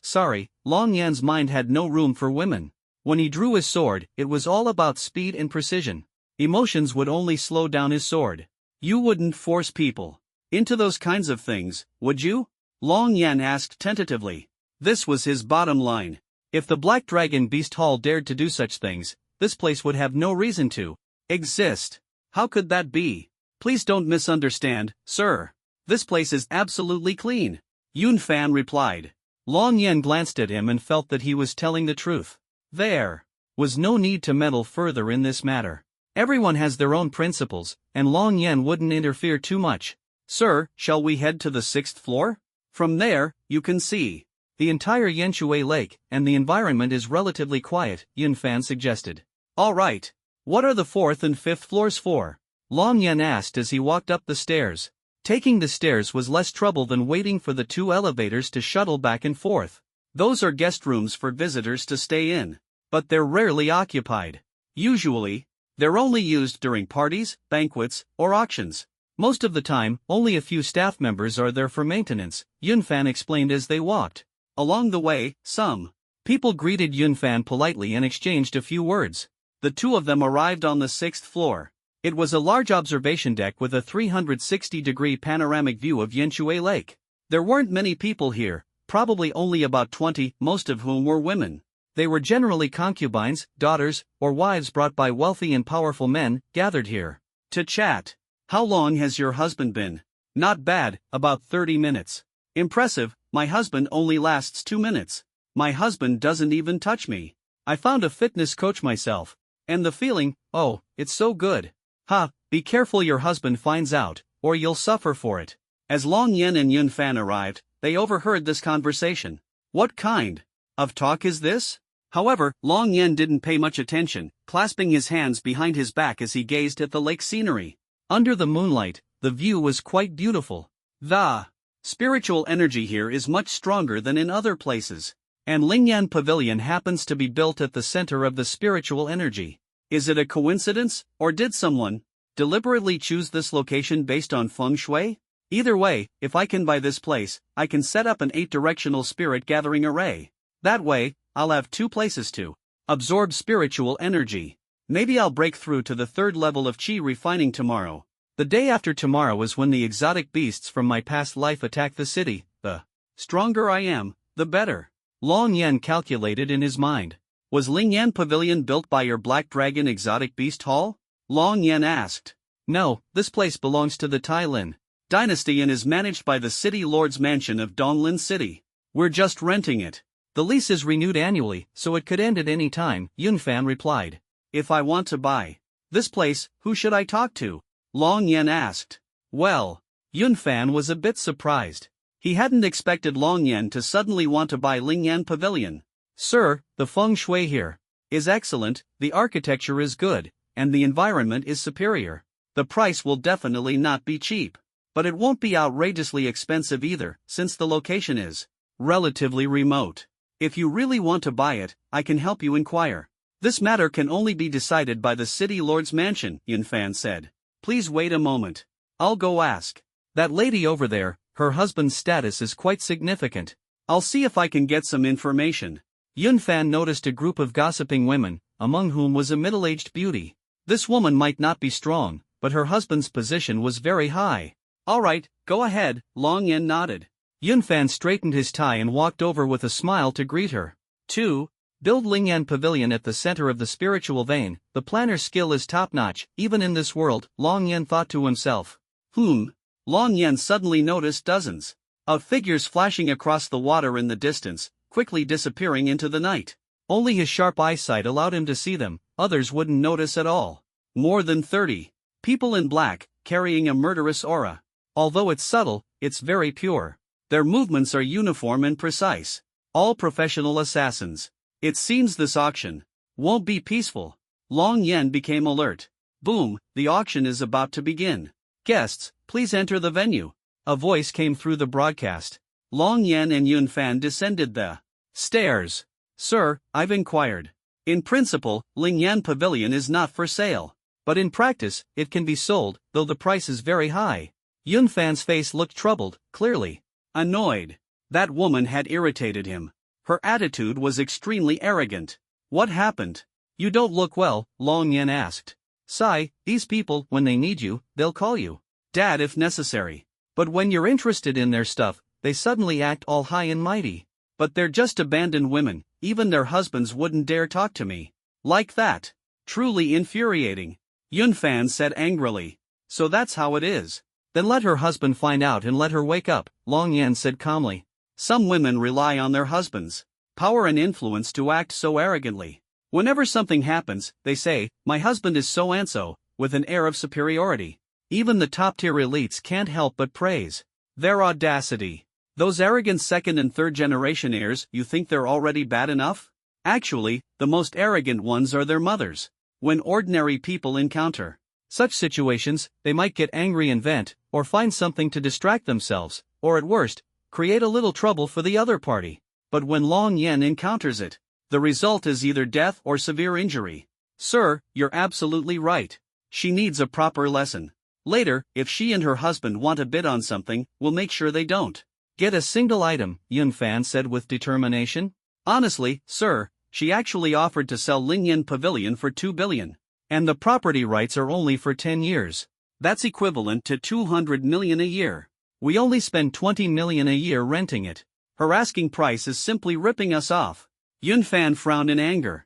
Long Yan's mind had no room for women. When he drew his sword, it was all about speed and precision. Emotions would only slow down his sword. You wouldn't force people into those kinds of things, would you? Long Yan asked tentatively. This was his bottom line. If the Black Dragon Beast Hall dared to do such things, this place would have no reason to exist. How could that be? Please don't misunderstand, sir. This place is absolutely clean. Yun Fan replied. Long Yan glanced at him and felt that he was telling the truth. There was no need to meddle further in this matter. Everyone has their own principles, and Long Yan wouldn't interfere too much. Sir, shall we head to the 6th floor? From there, you can see the entire Yanshui Lake, and the environment is relatively quiet, Yun Fan suggested. All right. What are the 4th and 5th floors for? Long Yan asked as he walked up the stairs. Taking the stairs was less trouble than waiting for the two elevators to shuttle back and forth. Those are guest rooms for visitors to stay in, but they're rarely occupied. Usually, they're only used during parties, banquets, or auctions. Most of the time, only a few staff members are there for maintenance, Yun Fan explained as they walked. Along the way, some people greeted Yun Fan politely and exchanged a few words. The two of them arrived on the 6th floor. It was a large observation deck with a 360-degree panoramic view of Yanshui Lake. There weren't many people here, probably only about 20, most of whom were women. They were generally concubines, daughters, or wives brought by wealthy and powerful men, gathered here to chat. How long has your husband been? Not bad, about 30 minutes. Impressive, my husband only lasts 2 minutes. My husband doesn't even touch me. I found a fitness coach myself. And the feeling, oh, it's so good. Ha, be careful your husband finds out, or you'll suffer for it. As Long Yan and Yun Fan arrived, they overheard this conversation. What kind of talk is this? However, Long Yan didn't pay much attention, clasping his hands behind his back as he gazed at the lake scenery. Under the moonlight, the view was quite beautiful. The spiritual energy here is much stronger than in other places, and Lingyan Pavilion happens to be built at the center of the spiritual energy. Is it a coincidence, or did someone deliberately choose this location based on feng shui? Either way, if I can buy this place, I can set up an 8-directional spirit gathering array. That way, I'll have 2 places to absorb spiritual energy. Maybe I'll break through to the 3rd level of chi refining tomorrow. The day after tomorrow is when the exotic beasts from my past life attack the city. The stronger I am, the better. Long Yan calculated in his mind. Was Lingyan Pavilion built by your Black Dragon Exotic Beast Hall? Long Yan asked. No, this place belongs to the Tai Lin Dynasty and is managed by the City Lord's Mansion of Donglin City. We're just renting it. The lease is renewed annually, so it could end at any time, Yun Fan replied. If I want to buy this place, who should I talk to? Long Yan asked. Well, Yun Fan was a bit surprised. He hadn't expected Long Yan to suddenly want to buy Lingyan Pavilion. Sir, the feng shui here is excellent, the architecture is good, and the environment is superior. The price will definitely not be cheap. But it won't be outrageously expensive either, since the location is relatively remote. If you really want to buy it, I can help you inquire. This matter can only be decided by the City Lord's Mansion, Yun Fan said. Please wait a moment. I'll go ask. That lady over there, her husband's status is quite significant. I'll see if I can get some information. Yun Fan noticed a group of gossiping women, among whom was a middle-aged beauty. This woman might not be strong, but her husband's position was very high. All right, go ahead, Long Yan nodded. Yunfan straightened his tie and walked over with a smile to greet her. 2. Build Lingyan Pavilion at the center of the spiritual vein. The planner's skill is top-notch, even in this world, Long Yan thought to himself. Long Yan suddenly noticed dozens of figures flashing across the water in the distance, quickly disappearing into the night. Only his sharp eyesight allowed him to see them, others wouldn't notice at all. More than 30 people in black, carrying a murderous aura. Although it's subtle, it's very pure. Their movements are uniform and precise. All professional assassins. It seems this auction won't be peaceful. Long Yan became alert. Boom, the auction is about to begin. Guests, please enter the venue. A voice came through the broadcast. Long Yan and Yunfan descended the stairs. Sir, I've inquired. In principle, Lingyan Pavilion is not for sale. But in practice, it can be sold, though the price is very high. Yunfan's face looked troubled, clearly annoyed. That woman had irritated him. Her attitude was extremely arrogant. What happened? You don't look well, Long Yan asked. Sai, these people, when they need you, they'll call you Dad if necessary. But when you're interested in their stuff, they suddenly act all high and mighty. But they're just abandoned women, even their husbands wouldn't dare talk to me like that. Truly infuriating. Yunfan said angrily. So that's how it is. Then let her husband find out and let her wake up, Long Yan said calmly. Some women rely on their husbands' power and influence to act so arrogantly. Whenever something happens, they say, my husband is so and so, with an air of superiority. Even the top-tier elites can't help but praise their audacity. Those arrogant second and third generation heirs, you think they're already bad enough? Actually, the most arrogant ones are their mothers. When ordinary people encounter such situations, they might get angry and vent, or find something to distract themselves, or at worst, create a little trouble for the other party. But when Long Yan encounters it, the result is either death or severe injury. Sir, you're absolutely right. She needs a proper lesson. Later, if she and her husband want to bid on something, we'll make sure they don't get a single item, Yunfan said with determination. Honestly, sir, she actually offered to sell Lingyan Pavilion for 2 billion. And the property rights are only for 10 years. That's equivalent to 200 million a year. We only spend 20 million a year renting it. Her asking price is simply ripping us off. Yunfan frowned in anger.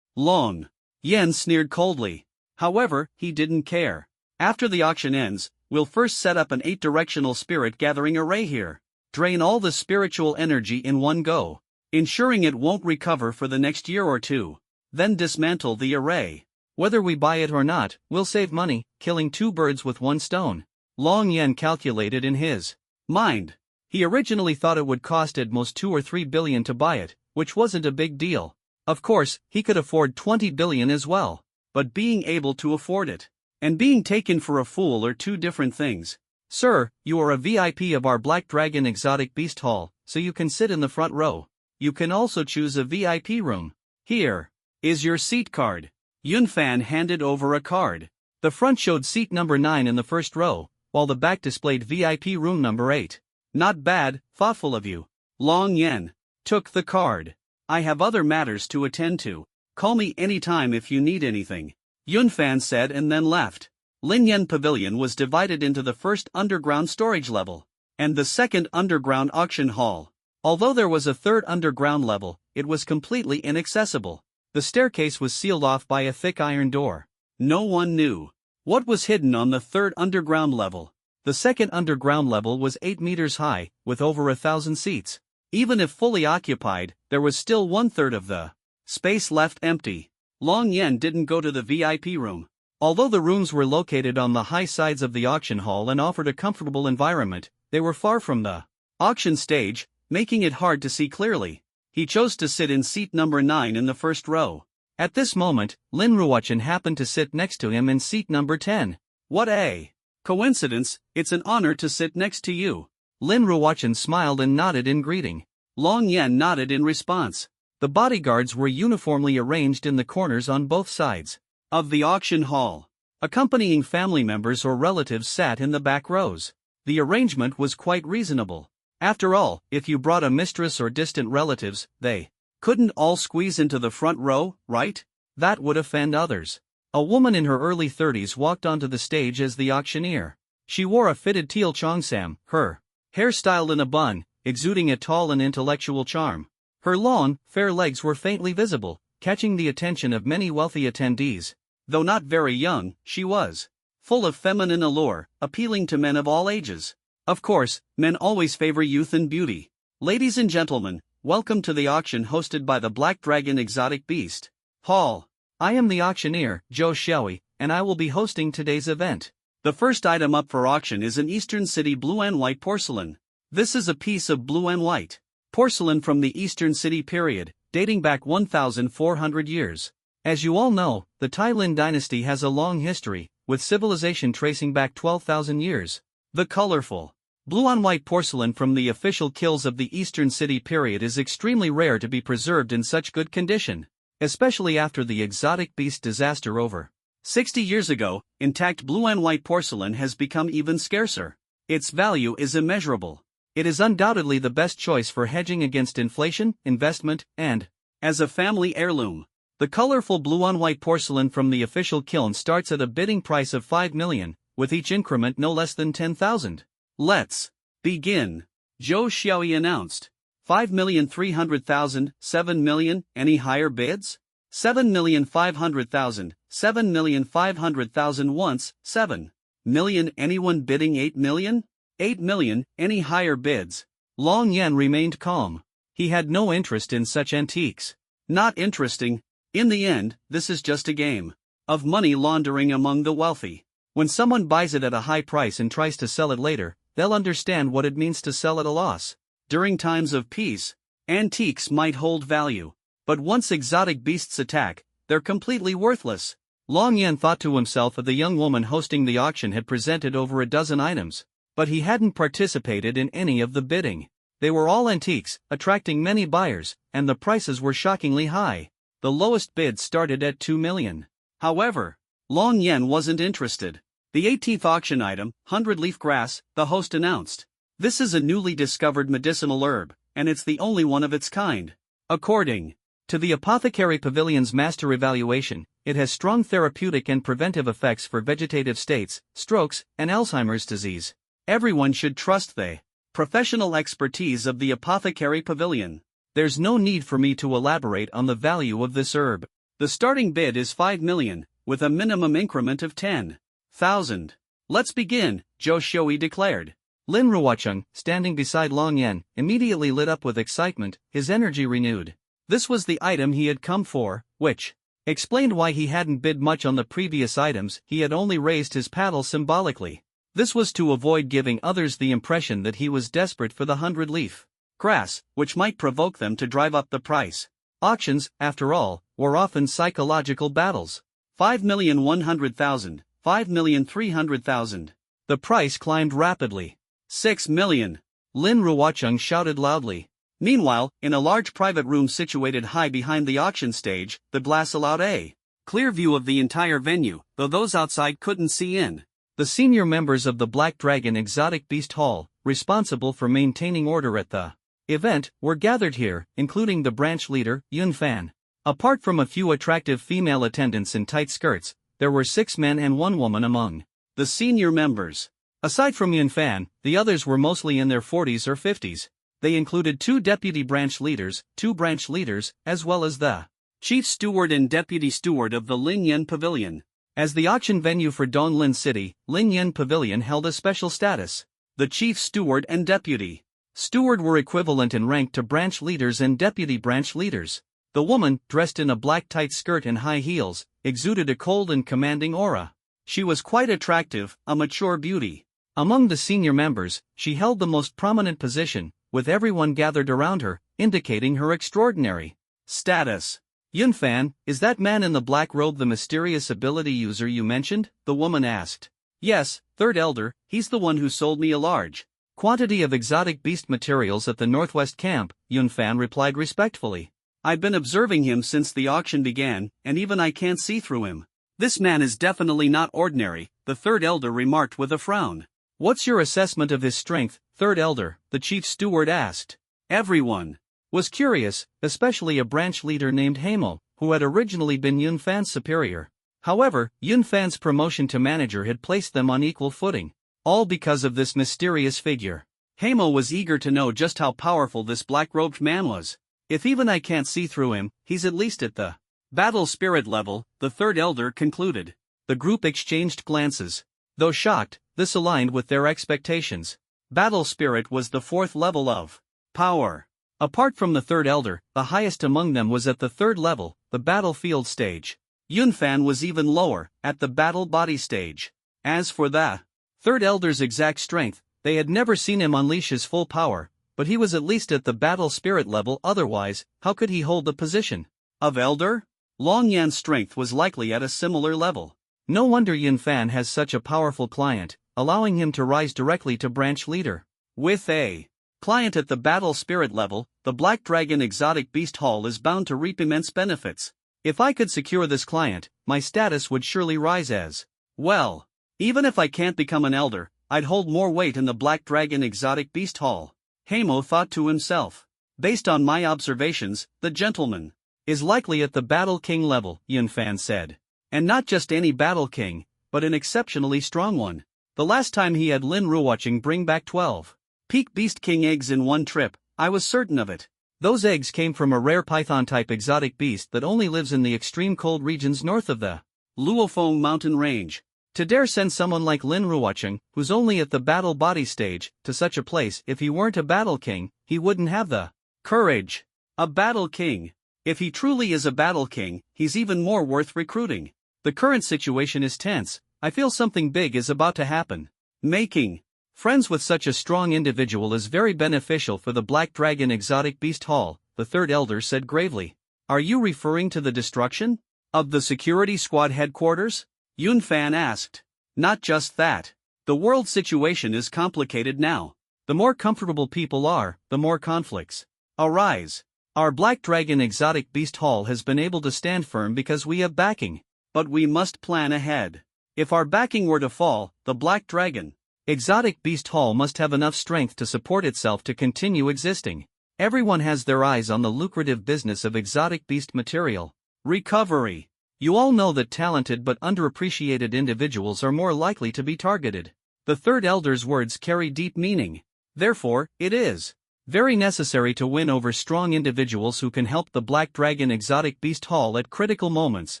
Long Yan sneered coldly. However, he didn't care. After the auction ends, we'll first set up an 8-directional spirit gathering array here. Drain all the spiritual energy in one go, ensuring it won't recover for the next year or two. Then dismantle the array. Whether we buy it or not, we'll save money, killing 2 birds with 1 stone. Long Yan calculated in his mind. He originally thought it would cost at most 2 or 3 billion to buy it, which wasn't a big deal. Of course, he could afford 20 billion as well. But being able to afford it and being taken for a fool are two different things. Sir, you are a VIP of our Black Dragon Exotic Beast Hall, so you can sit in the front row. You can also choose a VIP room. Here is your seat card. Yunfan handed over a card. The front showed seat number 9 in the first row, while the back displayed VIP room number 8. Not bad, thoughtful of you. Long Yan took the card. I have other matters to attend to. Call me anytime if you need anything, Yunfan said and then left. Lingyan Pavilion was divided into the first underground storage level and the second underground auction hall. Although there was a third underground level, it was completely inaccessible. The staircase was sealed off by a thick iron door. No one knew what was hidden on the third underground level. The second underground level was 8 meters high, with over 1,000 seats. Even if fully occupied, there was still 1/3 of the space left empty. Long Yan didn't go to the VIP room. Although the rooms were located on the high sides of the auction hall and offered a comfortable environment, they were far from the auction stage, making it hard to see clearly. He chose to sit in seat number 9 in the first row. At this moment, Lin Ruochen happened to sit next to him in seat number 10. What a coincidence, it's an honor to sit next to you. Lin Ruochen smiled and nodded in greeting. Long Yan nodded in response. The bodyguards were uniformly arranged in the corners on both sides of the auction hall. Accompanying family members or relatives sat in the back rows. The arrangement was quite reasonable. After all, if you brought a mistress or distant relatives, they couldn't all squeeze into the front row, right? That would offend others. A woman in her early 30s walked onto the stage as the auctioneer. She wore a fitted teal cheongsam, her hair styled in a bun, exuding a tall and intellectual charm. Her long, fair legs were faintly visible, catching the attention of many wealthy attendees. Though not very young, she was full of feminine allure, appealing to men of all ages. Of course, men always favor youth and beauty. Ladies and gentlemen, welcome to the auction hosted by the Black Dragon Exotic Beast Hall. I am the auctioneer, Joe Showy, and I will be hosting today's event. The first item up for auction is an Eastern City blue and white porcelain. This is a piece of blue and white porcelain from the Eastern City period, dating back 1,400 years. As you all know, the Lin dynasty has a long history, with civilization tracing back 12,000 years. The colorful blue-on-white porcelain from the official kills of the Eastern City period is extremely rare to be preserved in such good condition, especially after the exotic beast disaster over 60 years ago. Intact blue-and-white porcelain has become even scarcer. Its value is immeasurable. It is undoubtedly the best choice for hedging against inflation, investment, and as a family heirloom. The colorful blue-on-white porcelain from the official kiln starts at a bidding price of 5 million, with each increment no less than 10,000. Let's begin, Joe Showy announced. 5,300,000, 7 million, any higher bids? 7,500,000, 7,500,000 once, 7 million, anyone bidding 8 million? 8 million, any higher bids? Long Yan remained calm. He had no interest in such antiques. Not interesting. In the end, this is just a game of money laundering among the wealthy. When someone buys it at a high price and tries to sell it later, they'll understand what it means to sell at a loss. During times of peace, antiques might hold value. But once exotic beasts attack, they're completely worthless. Long Yan thought to himself that the young woman hosting the auction had presented over a dozen items, but he hadn't participated in any of the bidding. They were all antiques, attracting many buyers, and the prices were shockingly high. The lowest bid started at 2 million. However, Long Yan wasn't interested. The 18th auction item, 100-leaf grass, the host announced. This is a newly discovered medicinal herb, and it's the only one of its kind. According to the Apothecary Pavilion's master evaluation, it has strong therapeutic and preventive effects for vegetative states, strokes, and Alzheimer's disease. Everyone should trust the professional expertise of the Apothecary Pavilion. There's no need for me to elaborate on the value of this herb. The starting bid is 5 million, with a minimum increment of 10,000. Let's begin, Joe Showy declared. Lin Ruocheng, standing beside Long Yan, immediately lit up with excitement, his energy renewed. This was the item he had come for, which explained why he hadn't bid much on the previous items. He had only raised his paddle symbolically. This was to avoid giving others the impression that he was desperate for the 100-leaf grass, which might provoke them to drive up the price. Auctions, after all, were often psychological battles. 5,100,000, 5,300,000. The price climbed rapidly. 6 million. Lin Ruocheng shouted loudly. Meanwhile, in a large private room situated high behind the auction stage, the glass allowed a clear view of the entire venue, though those outside couldn't see in. The senior members of the Black Dragon Exotic Beast Hall, responsible for maintaining order at the event, were gathered here, including the branch leader, Yun Fan. Apart from a few attractive female attendants in tight skirts, there were 6 men and 1 woman among the senior members. Aside from Yun Fan, the others were mostly in their 40s or 50s. They included 2 deputy branch leaders, 2 branch leaders, as well as the chief steward and deputy steward of the Lin Yan Pavilion. As the auction venue for Donglin City, Lin Yan Pavilion held a special status. The chief steward and deputy steward were equivalent in rank to branch leaders and deputy branch leaders. The woman, dressed in a black tight skirt and high heels, exuded a cold and commanding aura. She was quite attractive, a mature beauty. Among the senior members, she held the most prominent position, with everyone gathered around her, indicating her extraordinary status. Yun Fan, is that man in the black robe the mysterious ability user you mentioned? The woman asked. Yes, third elder, he's the one who sold me a large quantity of exotic beast materials at the Northwest Camp, Yun Fan replied respectfully. I've been observing him since the auction began, and even I can't see through him. This man is definitely not ordinary, the third elder remarked with a frown. What's your assessment of his strength, third elder? The chief steward asked. Everyone was curious, especially a branch leader named Hamo, who had originally been Yun Fan's superior. However, Yun Fan's promotion to manager had placed them on equal footing. All because of this mysterious figure. Hamo was eager to know just how powerful this black-robed man was. If even I can't see through him, he's at least at the battle spirit level, the third elder concluded. The group exchanged glances. Though shocked, this aligned with their expectations. Battle spirit was the fourth level of power. Apart from the third elder, the highest among them was at the third level, the battlefield stage. Yunfan was even lower, at the battle body stage. As for the third elder's exact strength, they had never seen him unleash his full power, but he was at least at the battle spirit level. Otherwise, how could he hold the position of elder? Long Yan's strength was likely at a similar level. No wonder Yunfan has such a powerful client, allowing him to rise directly to branch leader. With a client at the battle spirit level, the Black Dragon Exotic Beast Hall is bound to reap immense benefits. If I could secure this client, my status would surely rise as well. Even if I can't become an elder, I'd hold more weight in the Black Dragon Exotic Beast Hall. Hamo thought to himself. Based on my observations, the gentleman is likely at the Battle King level, Yunfan said. And not just any Battle King, but an exceptionally strong one. The last time he had Lin Ruocheng bring back 12 Peak Beast King eggs in one trip, I was certain of it. Those eggs came from a rare python-type exotic beast that only lives in the extreme cold regions north of the Luofeng mountain range. To dare send someone like Lin Ruocheng, who's only at the battle body stage, to such a place, if he weren't a battle king, he wouldn't have the courage. A battle king. If he truly is a battle king, he's even more worth recruiting. The current situation is tense. I feel something big is about to happen. Making friends with such a strong individual is very beneficial for the Black Dragon Exotic Beast Hall, the third elder said gravely. Are you referring to the destruction of the security squad headquarters? Yunfan asked. Not just that. The world situation is complicated now. The more comfortable people are, the more conflicts arise. Our Black Dragon Exotic Beast Hall has been able to stand firm because we have backing. But we must plan ahead. If our backing were to fall, the Black Dragon Exotic Beast Hall must have enough strength to support itself to continue existing. Everyone has their eyes on the lucrative business of exotic beast material recovery. You all know that talented but underappreciated individuals are more likely to be targeted. The third elder's words carry deep meaning. Therefore, it is very necessary to win over strong individuals who can help the Black Dragon Exotic Beast Hall at critical moments,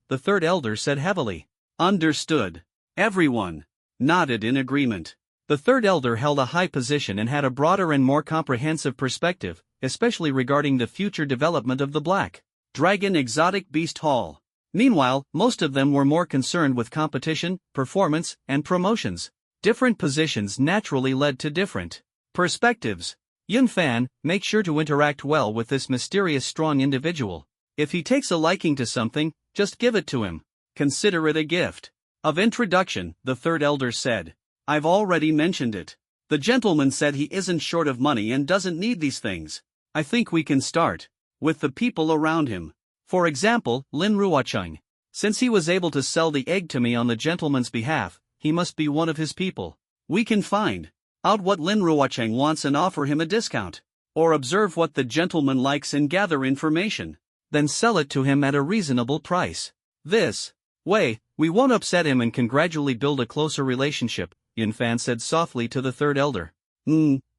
the third elder said heavily. Understood. Everyone nodded in agreement. The third elder held a high position and had a broader and more comprehensive perspective, especially regarding the future development of the Black Dragon Exotic Beast Hall. Meanwhile, most of them were more concerned with competition, performance, and promotions. Different positions naturally led to different perspectives. Yunfan, make sure to interact well with this mysterious strong individual. If he takes a liking to something, just give it to him. Consider it a gift of introduction, the third elder said. I've already mentioned it. The gentleman said he isn't short of money and doesn't need these things. I think we can start with the people around him. For example, Lin Ruocheng. Since he was able to sell the egg to me on the gentleman's behalf, he must be one of his people. We can find out what Lin Ruocheng wants and offer him a discount. Or observe what the gentleman likes and gather information. Then sell it to him at a reasonable price. This way, we won't upset him and can gradually build a closer relationship, Yunfan said softly to the third elder.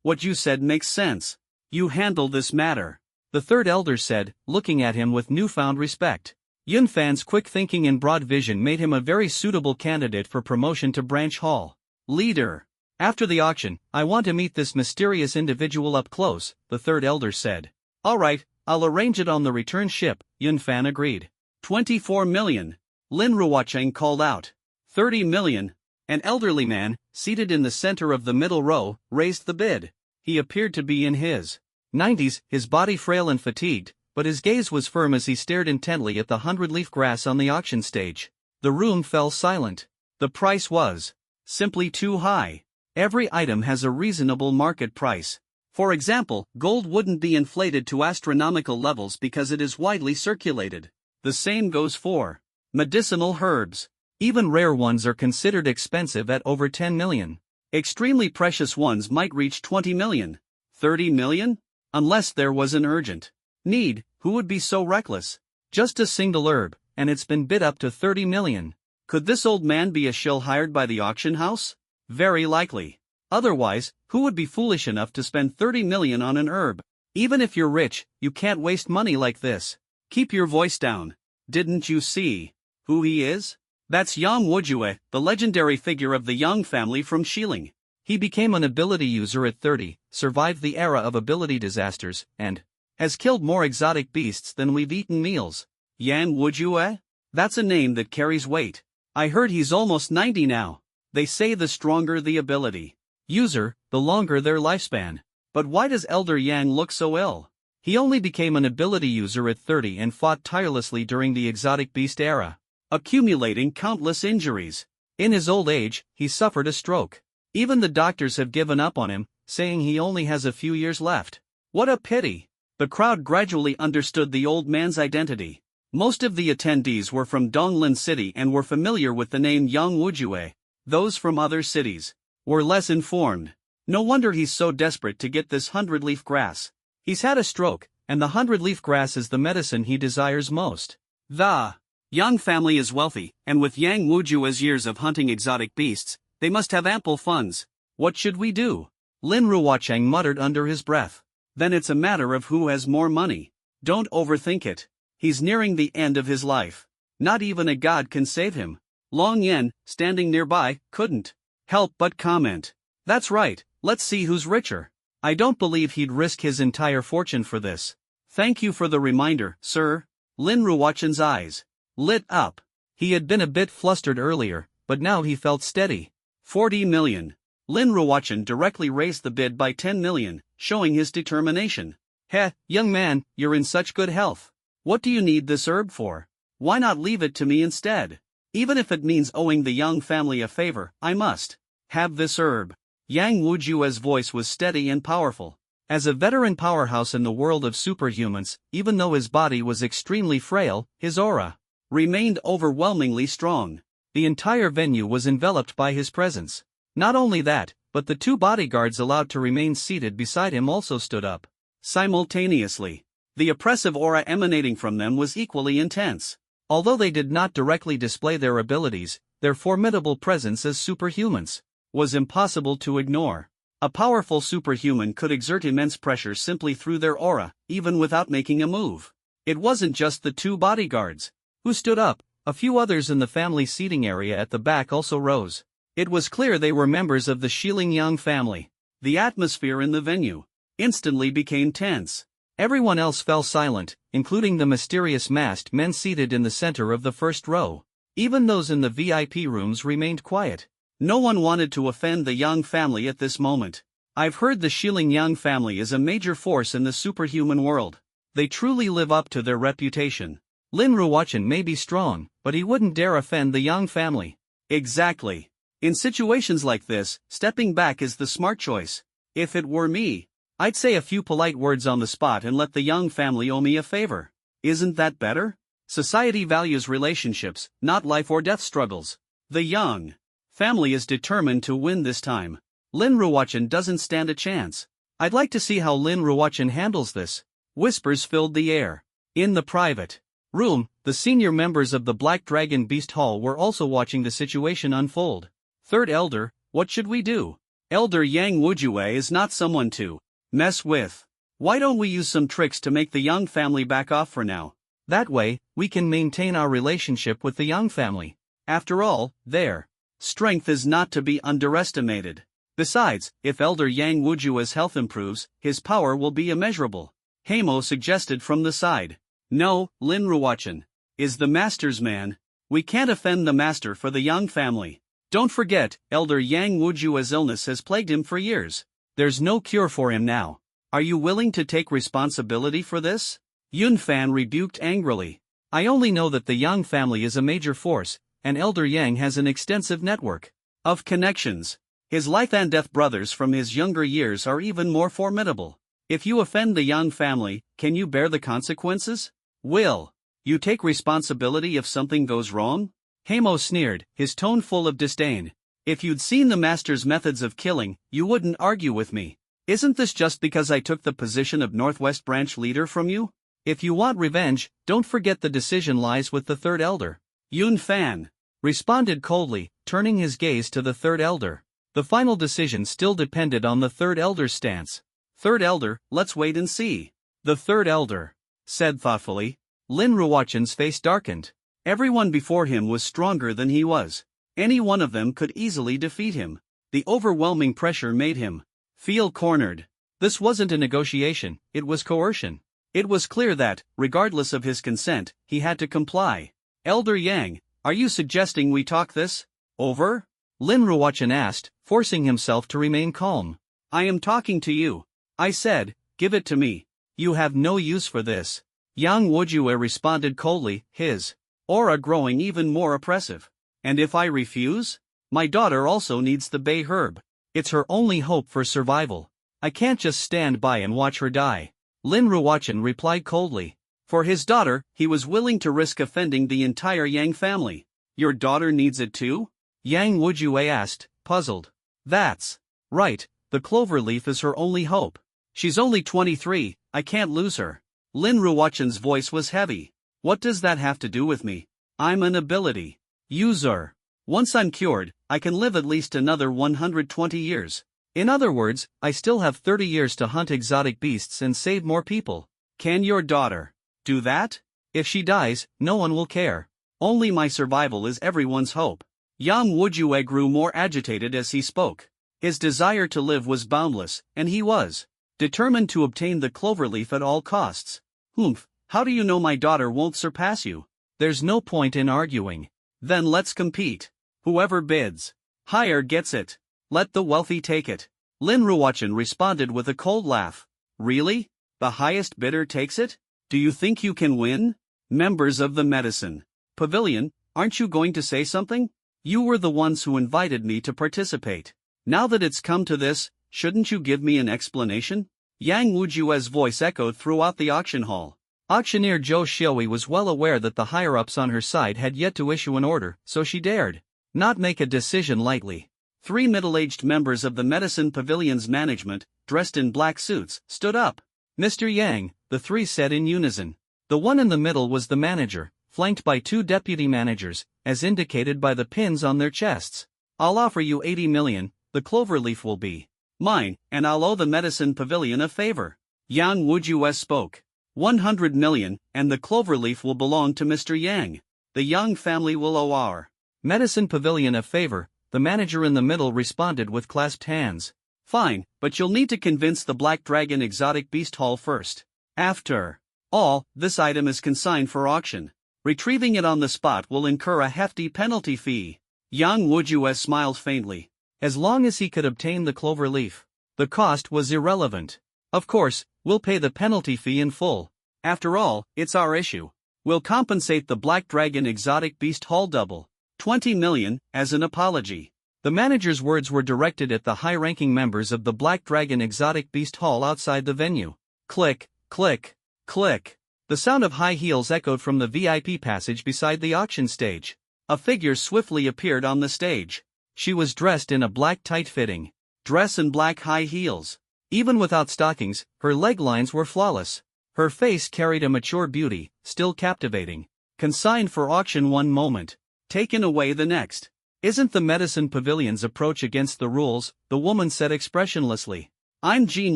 What you said makes sense. You handle this matter, the third elder said, looking at him with newfound respect. Yunfan's quick thinking and broad vision made him a very suitable candidate for promotion to branch hall leader. After the auction, I want to meet this mysterious individual up close, the third elder said. All right, I'll arrange it on the return ship, Yunfan agreed. 24 million. Lin Ruocheng called out. 30 million. An elderly man, seated in the center of the middle row, raised the bid. He appeared to be in his 90s, his body frail and fatigued, but his gaze was firm as he stared intently at the 100-leaf grass on the auction stage. The room fell silent. The price was simply too high. Every item has a reasonable market price. For example, gold wouldn't be inflated to astronomical levels because it is widely circulated. The same goes for medicinal herbs. Even rare ones are considered expensive at over 10 million. Extremely precious ones might reach 20 million. 30 million? Unless there was an urgent need, who would be so reckless? Just a single herb, and it's been bid up to 30 million. Could this old man be a shill hired by the auction house? Very likely. Otherwise, who would be foolish enough to spend 30 million on an herb? Even if you're rich, you can't waste money like this. Keep your voice down. Didn't you see who he is? That's Yang Wujue, the legendary figure of the Yang family from Shilin. He became an ability user at 30, survived the era of ability disasters, and has killed more exotic beasts than we've eaten meals. Yang Wujue? That's a name that carries weight. I heard he's almost 90 now. They say the stronger the ability user, the longer their lifespan. But why does Elder Yang look so ill? He only became an ability user at 30 and fought tirelessly during the exotic beast era, accumulating countless injuries. In his old age, he suffered a stroke. Even the doctors have given up on him, saying he only has a few years left. What a pity! The crowd gradually understood the old man's identity. Most of the attendees were from Donglin City and were familiar with the name Yang Wujue. Those from other cities were less informed. No wonder he's so desperate to get this 100-leaf grass. He's had a stroke, and the 100-leaf grass is the medicine he desires most. The Yang family is wealthy, and with Yang Wujue's years of hunting exotic beasts, they must have ample funds. What should we do? Lin Ruochang muttered under his breath. Then it's a matter of who has more money. Don't overthink it. He's nearing the end of his life. Not even a god can save him. Long Yen, standing nearby, couldn't help but comment. That's right, let's see who's richer. I don't believe he'd risk his entire fortune for this. Thank you for the reminder, sir. Lin Ruochang's eyes lit up. He had been a bit flustered earlier, but now he felt steady. 40 million. Lin Ruochang directly raised the bid by 10 million, showing his determination. Heh, young man, you're in such good health. What do you need this herb for? Why not leave it to me instead? Even if it means owing the Yang family a favor, I must have this herb. Yang Wujue's voice was steady and powerful. As a veteran powerhouse in the world of superhumans, even though his body was extremely frail, his aura remained overwhelmingly strong. The entire venue was enveloped by his presence. Not only that, but the two bodyguards allowed to remain seated beside him also stood up. Simultaneously, the oppressive aura emanating from them was equally intense. Although they did not directly display their abilities, their formidable presence as superhumans was impossible to ignore. A powerful superhuman could exert immense pressure simply through their aura, even without making a move. It wasn't just the two bodyguards who stood up. A few others in the family seating area at the back also rose. It was clear they were members of the Shilin Yang family. The atmosphere in the venue instantly became tense. Everyone else fell silent, including the mysterious masked men seated in the center of the first row. Even those in the VIP rooms remained quiet. No one wanted to offend the Yang family at this moment. I've heard the Shilin Yang family is a major force in the superhuman world. They truly live up to their reputation. Lin Ruochang may be strong, but he wouldn't dare offend the Yang family. Exactly. In situations like this, stepping back is the smart choice. If it were me, I'd say a few polite words on the spot and let the Yang family owe me a favor. Isn't that better? Society values relationships, not life or death struggles. The Yang family is determined to win this time. Lin Ruochang doesn't stand a chance. I'd like to see how Lin Ruochang handles this. Whispers filled the air. In the private room, the senior members of the Black Dragon Beast Hall were also watching the situation unfold. Third Elder, what should we do? Elder Yang Wujue is not someone to mess with. Why don't we use some tricks to make the Yang family back off for now? That way, we can maintain our relationship with the Yang family. After all, their strength is not to be underestimated. Besides, if Elder Yang Wujue's health improves, his power will be immeasurable. Heimo suggested from the side. No, Lin Ruochang is the master's man. We can't offend the master for the Yang family. Don't forget, Elder Yang Wujue's illness has plagued him for years. There's no cure for him now. Are you willing to take responsibility for this? Yun Fan rebuked angrily. I only know that the Yang family is a major force, and Elder Yang has an extensive network of connections. His life and death brothers from his younger years are even more formidable. If you offend the Yang family, can you bear the consequences? Will you take responsibility if something goes wrong? Heimo sneered, his tone full of disdain. If you'd seen the master's methods of killing, you wouldn't argue with me. Isn't this just because I took the position of Northwest Branch leader from you? If you want revenge, don't forget the decision lies with the third elder. Yun Fan responded coldly, turning his gaze to the third elder. The final decision still depended on the third elder's stance. Third elder, let's wait and see. The third elder said thoughtfully. Lin Ruochen's face darkened. Everyone before him was stronger than he was. Any one of them could easily defeat him. The overwhelming pressure made him feel cornered. This wasn't a negotiation, it was coercion. It was clear that, regardless of his consent, he had to comply. Elder Yang, are you suggesting we talk this over? Lin Ruochen asked, forcing himself to remain calm. I am talking to you. I said, give it to me. You have no use for this. Yang Wujue responded coldly, his aura growing even more oppressive. And if I refuse? My daughter also needs the bay herb. It's her only hope for survival. I can't just stand by and watch her die. Lin Ruochen replied coldly. For his daughter, he was willing to risk offending the entire Yang family. Your daughter needs it too? Yang Wujue asked, puzzled. That's right, the clover leaf is her only hope. She's only 23, I can't lose her. Lin Ruochen's voice was heavy. What does that have to do with me? I'm an ability user. Once I'm cured, I can live at least another 120 years. In other words, I still have 30 years to hunt exotic beasts and save more people. Can your daughter do that? If she dies, no one will care. Only my survival is everyone's hope. Yang Wujue grew more agitated as he spoke. His desire to live was boundless, and he was determined to obtain the cloverleaf at all costs. Humph, how do you know my daughter won't surpass you? There's no point in arguing. Then let's compete. Whoever bids higher gets it. Let the wealthy take it. Lin Ruochen responded with a cold laugh. Really? The highest bidder takes it? Do you think you can win? Members of the Medicine Pavilion, aren't you going to say something? You were the ones who invited me to participate. Now that it's come to this, shouldn't you give me an explanation? Yang Wujue's voice echoed throughout the auction hall. Auctioneer Zhou Xiaowei was well aware that the higher-ups on her side had yet to issue an order, so she dared not make a decision lightly. 3 middle-aged members of the Medicine Pavilion's management, dressed in black suits, stood up. Mr. Yang, the 3 said in unison. The one in the middle was the manager, flanked by 2 deputy managers, as indicated by the pins on their chests. I'll offer you 80 million, the cloverleaf will be mine, and I'll owe the Medicine Pavilion a favor. Yang Wujue spoke. 100 million, and the cloverleaf will belong to Mr. Yang. The Yang family will owe our Medicine Pavilion a favor, the manager in the middle responded with clasped hands. Fine, but you'll need to convince the Black Dragon Exotic Beast Hall first. After all, this item is consigned for auction. Retrieving it on the spot will incur a hefty penalty fee. Yang Wujue smiled faintly. As long as he could obtain the clover leaf, the cost was irrelevant. Of course, we'll pay the penalty fee in full. After all, it's our issue. We'll compensate the Black Dragon Exotic Beast Hall double, 20 million, as an apology. The manager's words were directed at the high-ranking members of the Black Dragon Exotic Beast Hall outside the venue. Click, click, click. The sound of high heels echoed from the VIP passage beside the auction stage. A figure swiftly appeared on the stage. She was dressed in a black tight-fitting dress and black high heels. Even without stockings, her leg lines were flawless. Her face carried a mature beauty, still captivating. Consigned for auction one moment, taken away the next. Isn't the Medicine Pavilion's approach against the rules? The woman said expressionlessly. I'm Jin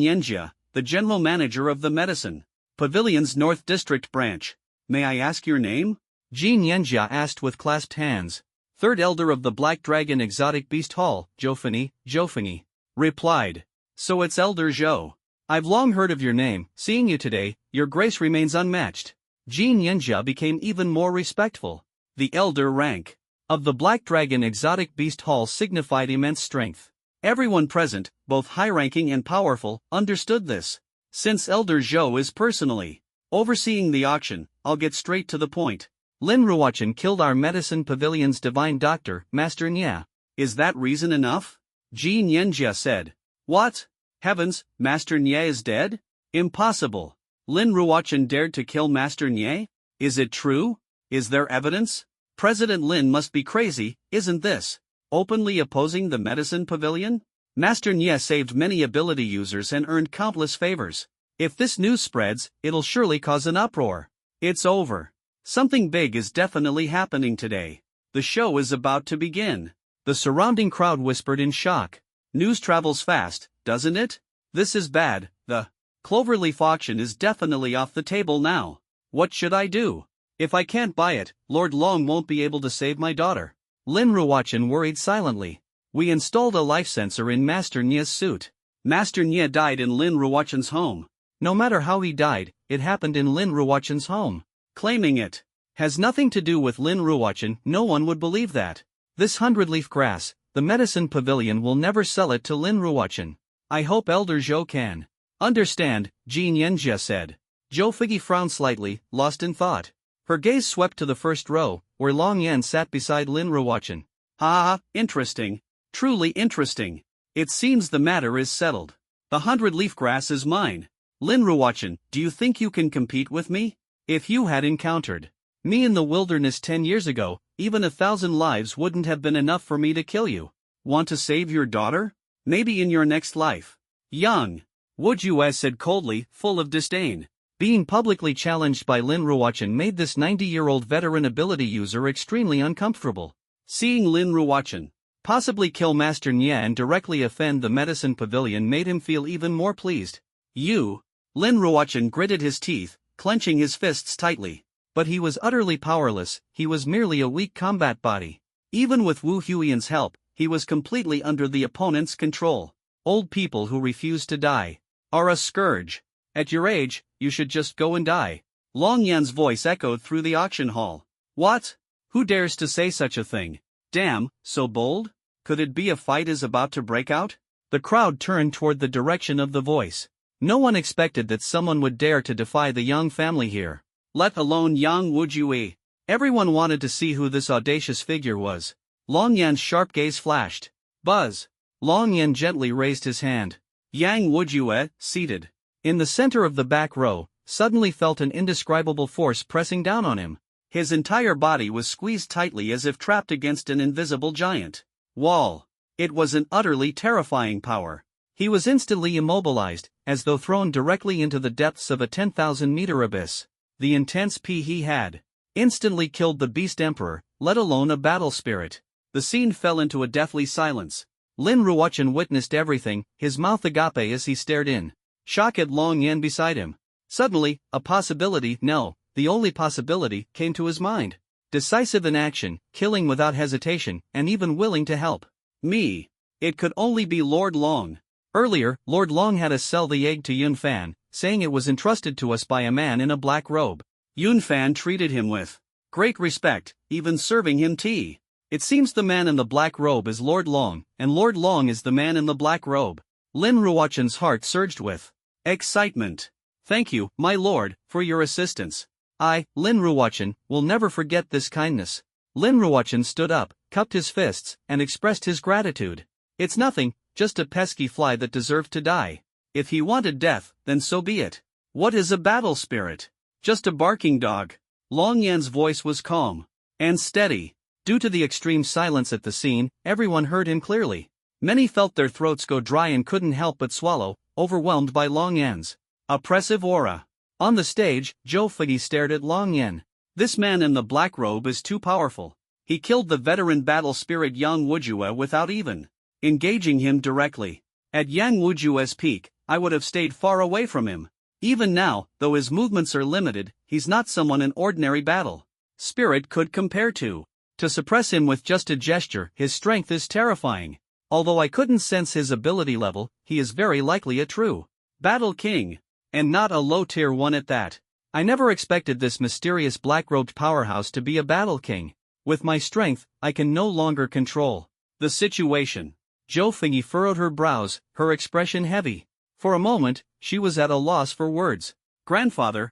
Yenjia, the general manager of the Medicine Pavilion's North District branch. May I ask your name? Jin Yenjia asked with clasped hands. Third elder of the Black Dragon Exotic Beast Hall, Zhou replied. So it's Elder Zhou. I've long heard of your name. Seeing you today, your grace remains unmatched. Jin Yenjia became even more respectful. The elder rank of the Black Dragon Exotic Beast Hall signified immense strength. Everyone present, both high-ranking and powerful, understood this. Since Elder Zhou is personally overseeing the auction, I'll get straight to the point. Lin Ruochen killed our Medicine Pavilion's divine doctor, Master Nye. Is that reason enough? Jin Yenjia said. What? Heavens, Master Nye is dead? Impossible. Lin Ruochen dared to kill Master Nye? Is it true? Is there evidence? President Lin must be crazy, isn't this? Openly opposing the Medicine Pavilion? Master Nye saved many ability users and earned countless favors. If this news spreads, it'll surely cause an uproar. It's over. Something big is definitely happening today. The show is about to begin. The surrounding crowd whispered in shock. News travels fast, doesn't it? This is bad. The Cloverleaf auction is definitely off the table now. What should I do? If I can't buy it, Lord Long won't be able to save my daughter. Lin Ruochan worried silently. We installed a life sensor in Master Nye's suit. Master Nye died in Lin Ruochan's home. No matter how he died, it happened in Lin Ruochan's home. Claiming it has nothing to do with Lin Ruochan, no one would believe that. This 100-leaf grass, the medicine pavilion will never sell it to Lin Ruochan. I hope Elder Zhou can understand, Jin Yanjia said. Zhou Figgy frowned slightly, lost in thought. Her gaze swept to the first row, where Long Yan sat beside Lin Ruochan. Ah, interesting. Truly interesting. It seems the matter is settled. The 100-leaf grass is mine. Lin Ruochan, do you think you can compete with me? If you had encountered me in the wilderness 10 years ago, even 1,000 lives wouldn't have been enough for me to kill you. Want to save your daughter? Maybe in your next life. Young Wu Jue said coldly, full of disdain. Being publicly challenged by Lin Ruochan made this 90-year-old veteran ability user extremely uncomfortable. Seeing Lin Ruochan possibly kill Master Nye and directly offend the medicine pavilion made him feel even more pleased. Lin Ruochan gritted his teeth, clenching his fists tightly. But he was utterly powerless, he was merely a weak combat body. Even with Wu Huiyan's help, he was completely under the opponent's control. Old people who refuse to die are a scourge. At your age, you should just go and die. Long Yan's voice echoed through the auction hall. What? Who dares to say such a thing? Damn, so bold? Could it be a fight is about to break out? The crowd turned toward the direction of the voice. No one expected that someone would dare to defy the Yang family here. Let alone Yang Wujue. Everyone wanted to see who this audacious figure was. Long Yan's sharp gaze flashed. Buzz. Long Yan gently raised his hand. Yang Wujue, seated in the center of the back row, suddenly felt an indescribable force pressing down on him. His entire body was squeezed tightly as if trapped against an invisible giant wall. It was an utterly terrifying power. He was instantly immobilized, as though thrown directly into the depths of a 10,000-meter abyss. The intense pee he had instantly killed the Beast Emperor, let alone a battle spirit. The scene fell into a deathly silence. Lin Ruochan witnessed everything, his mouth agape as he stared in shock at Long Yan beside him. Suddenly, the only possibility, came to his mind. Decisive in action, killing without hesitation, and even willing to help. Me. It could only be Lord Long. Earlier, Lord Long had us sell the egg to Yun Fan, saying it was entrusted to us by a man in a black robe. Yun Fan treated him with great respect, even serving him tea. It seems the man in the black robe is Lord Long, and Lord Long is the man in the black robe. Lin Ruochan's heart surged with excitement. Thank you, my lord, for your assistance. I, Lin Ruochan, will never forget this kindness. Lin Ruochan stood up, cupped his fists, and expressed his gratitude. It's nothing, just a pesky fly that deserved to die. If he wanted death, then so be it. What is a battle spirit? Just a barking dog. Long Yan's voice was calm and steady. Due to the extreme silence at the scene, everyone heard him clearly. Many felt their throats go dry and couldn't help but swallow, overwhelmed by Long Yan's oppressive aura. On the stage, Zhou Figgy stared at Long Yan. This man in the black robe is too powerful. He killed the veteran battle spirit Yang Wujue without even engaging him directly. At Yang Wujue's peak, I would have stayed far away from him. Even now, though his movements are limited, he's not someone an ordinary battle spirit could compare to. To suppress him with just a gesture, his strength is terrifying. Although I couldn't sense his ability level, he is very likely a true battle king. And not a low-tier one at that. I never expected this mysterious black-robed powerhouse to be a battle king. With my strength, I can no longer control the situation. Zhou Figgy furrowed her brows, her expression heavy. For a moment, she was at a loss for words. Grandfather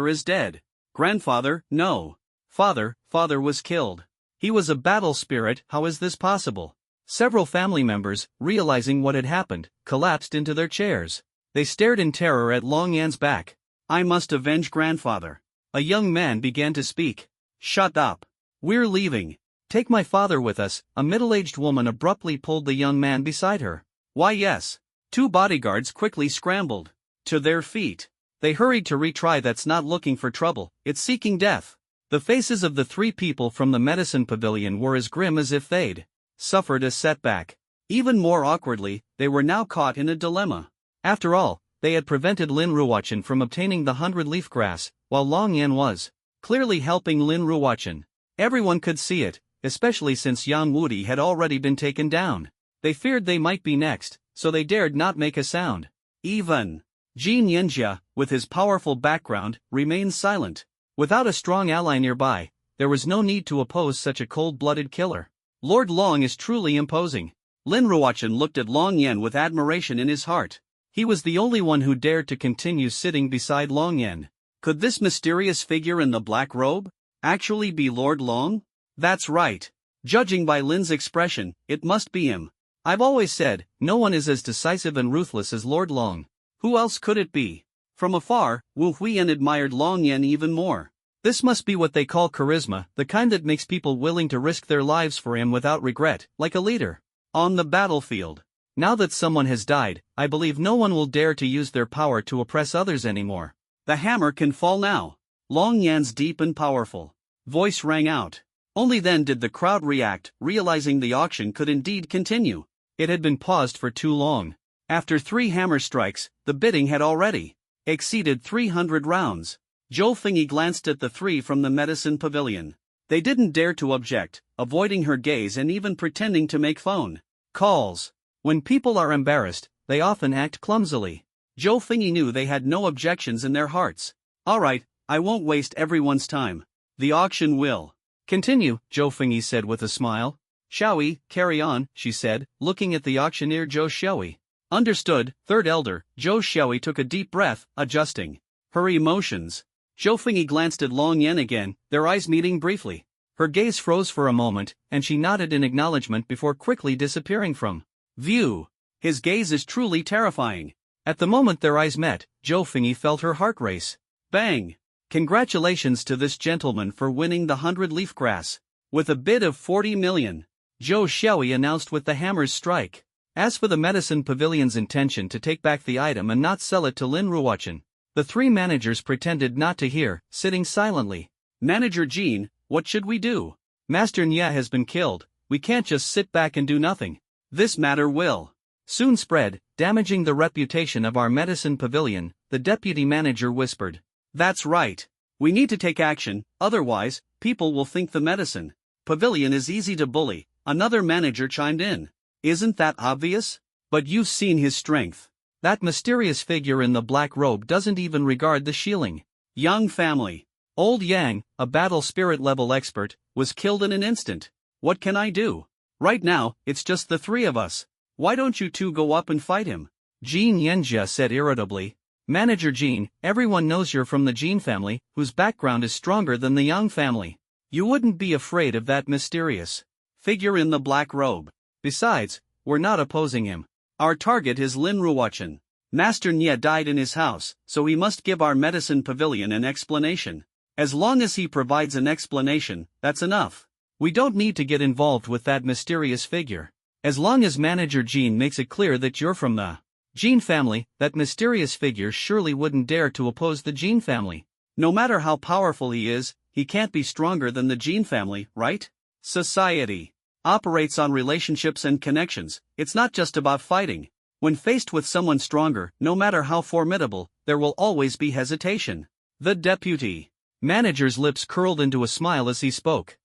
is dead. Grandfather, no. Father was killed. He was a battle spirit, how is this possible? Several family members, realizing what had happened, collapsed into their chairs. They stared in terror at Long Yan's back. I must avenge grandfather. A young man began to speak. Shut up. We're leaving. Take my father with us, a middle-aged woman abruptly pulled the young man beside her. Why yes. Two bodyguards quickly scrambled to their feet. They hurried to retry that's not looking for trouble, it's seeking death. The faces of the three people from the medicine pavilion were as grim as if they'd suffered a setback. Even more awkwardly, they were now caught in a dilemma. After all, they had prevented Lin Ruochen from obtaining the 100-leaf grass, while Long Yan was clearly helping Lin Ruochen. Everyone could see it, especially since Yang Wudi had already been taken down. They feared they might be next, so they dared not make a sound. Even Jin Yanjia, with his powerful background, remained silent. Without a strong ally nearby, there was no need to oppose such a cold-blooded killer. Lord Long is truly imposing. Lin Ruochen looked at Long Yan with admiration in his heart. He was the only one who dared to continue sitting beside Long Yan. Could this mysterious figure in the black robe actually be Lord Long? That's right. Judging by Lin's expression, it must be him. I've always said, no one is as decisive and ruthless as Lord Long. Who else could it be? From afar, Wu Huiyan admired Long Yan even more. This must be what they call charisma, the kind that makes people willing to risk their lives for him without regret, like a leader. On the battlefield. Now that someone has died, I believe no one will dare to use their power to oppress others anymore. The hammer can fall now. Long Yan's deep and powerful voice rang out. Only then did the crowd react, realizing the auction could indeed continue. It had been paused for too long. After 3 hammer strikes, the bidding had already exceeded 300 rounds. Zhou Fengyi glanced at the 3 from the medicine pavilion. They didn't dare to object, avoiding her gaze and even pretending to make phone calls. When people are embarrassed, they often act clumsily. Zhou Fengyi knew they had no objections in their hearts. Alright, I won't waste everyone's time. The auction will continue, Zhou Fengyi said with a smile. Xiaoyi, carry on, she said, looking at the auctioneer Zhou Xiaoyi. Understood, third elder. Zhou Xiaoyi took a deep breath, adjusting her emotions. Zhou Fengyi glanced at Long Yan again, their eyes meeting briefly. Her gaze froze for a moment, and she nodded in acknowledgement before quickly disappearing from view. His gaze is truly terrifying. At the moment their eyes met, Zhou Fengyi felt her heart race. Bang! Congratulations to this gentleman for winning the 100-leaf grass. With a bid of 40 million. Zhou Xiaoyi announced with the hammer's strike. As for the medicine pavilion's intention to take back the item and not sell it to Lin Ruochen, the 3 managers pretended not to hear, sitting silently. Manager Jean, what should we do? Master Nya has been killed, we can't just sit back and do nothing. This matter will soon spread, damaging the reputation of our medicine pavilion, the deputy manager whispered. That's right. We need to take action, otherwise, people will think the medicine pavilion is easy to bully, another manager chimed in. Isn't that obvious? But you've seen his strength. That mysterious figure in the black robe doesn't even regard the shieling. Yang family. Old Yang, a battle spirit level expert, was killed in an instant. What can I do? Right now, it's just the 3 of us. Why don't you 2 go up and fight him? Jin Yanjia said irritably. Manager Jin, everyone knows you're from the Jin family, whose background is stronger than the Yang family. You wouldn't be afraid of that mysterious figure in the black robe. Besides, we're not opposing him. Our target is Lin Ruochen. Master Nye died in his house, so he must give our medicine pavilion an explanation. As long as he provides an explanation, that's enough. We don't need to get involved with that mysterious figure. As long as Manager Jean makes it clear that you're from the Jean family, that mysterious figure surely wouldn't dare to oppose the Jean family. No matter how powerful he is, he can't be stronger than the Jean family, right? Society operates on relationships and connections, it's not just about fighting. When faced with someone stronger, no matter how formidable, there will always be hesitation. The deputy manager's lips curled into a smile as he spoke.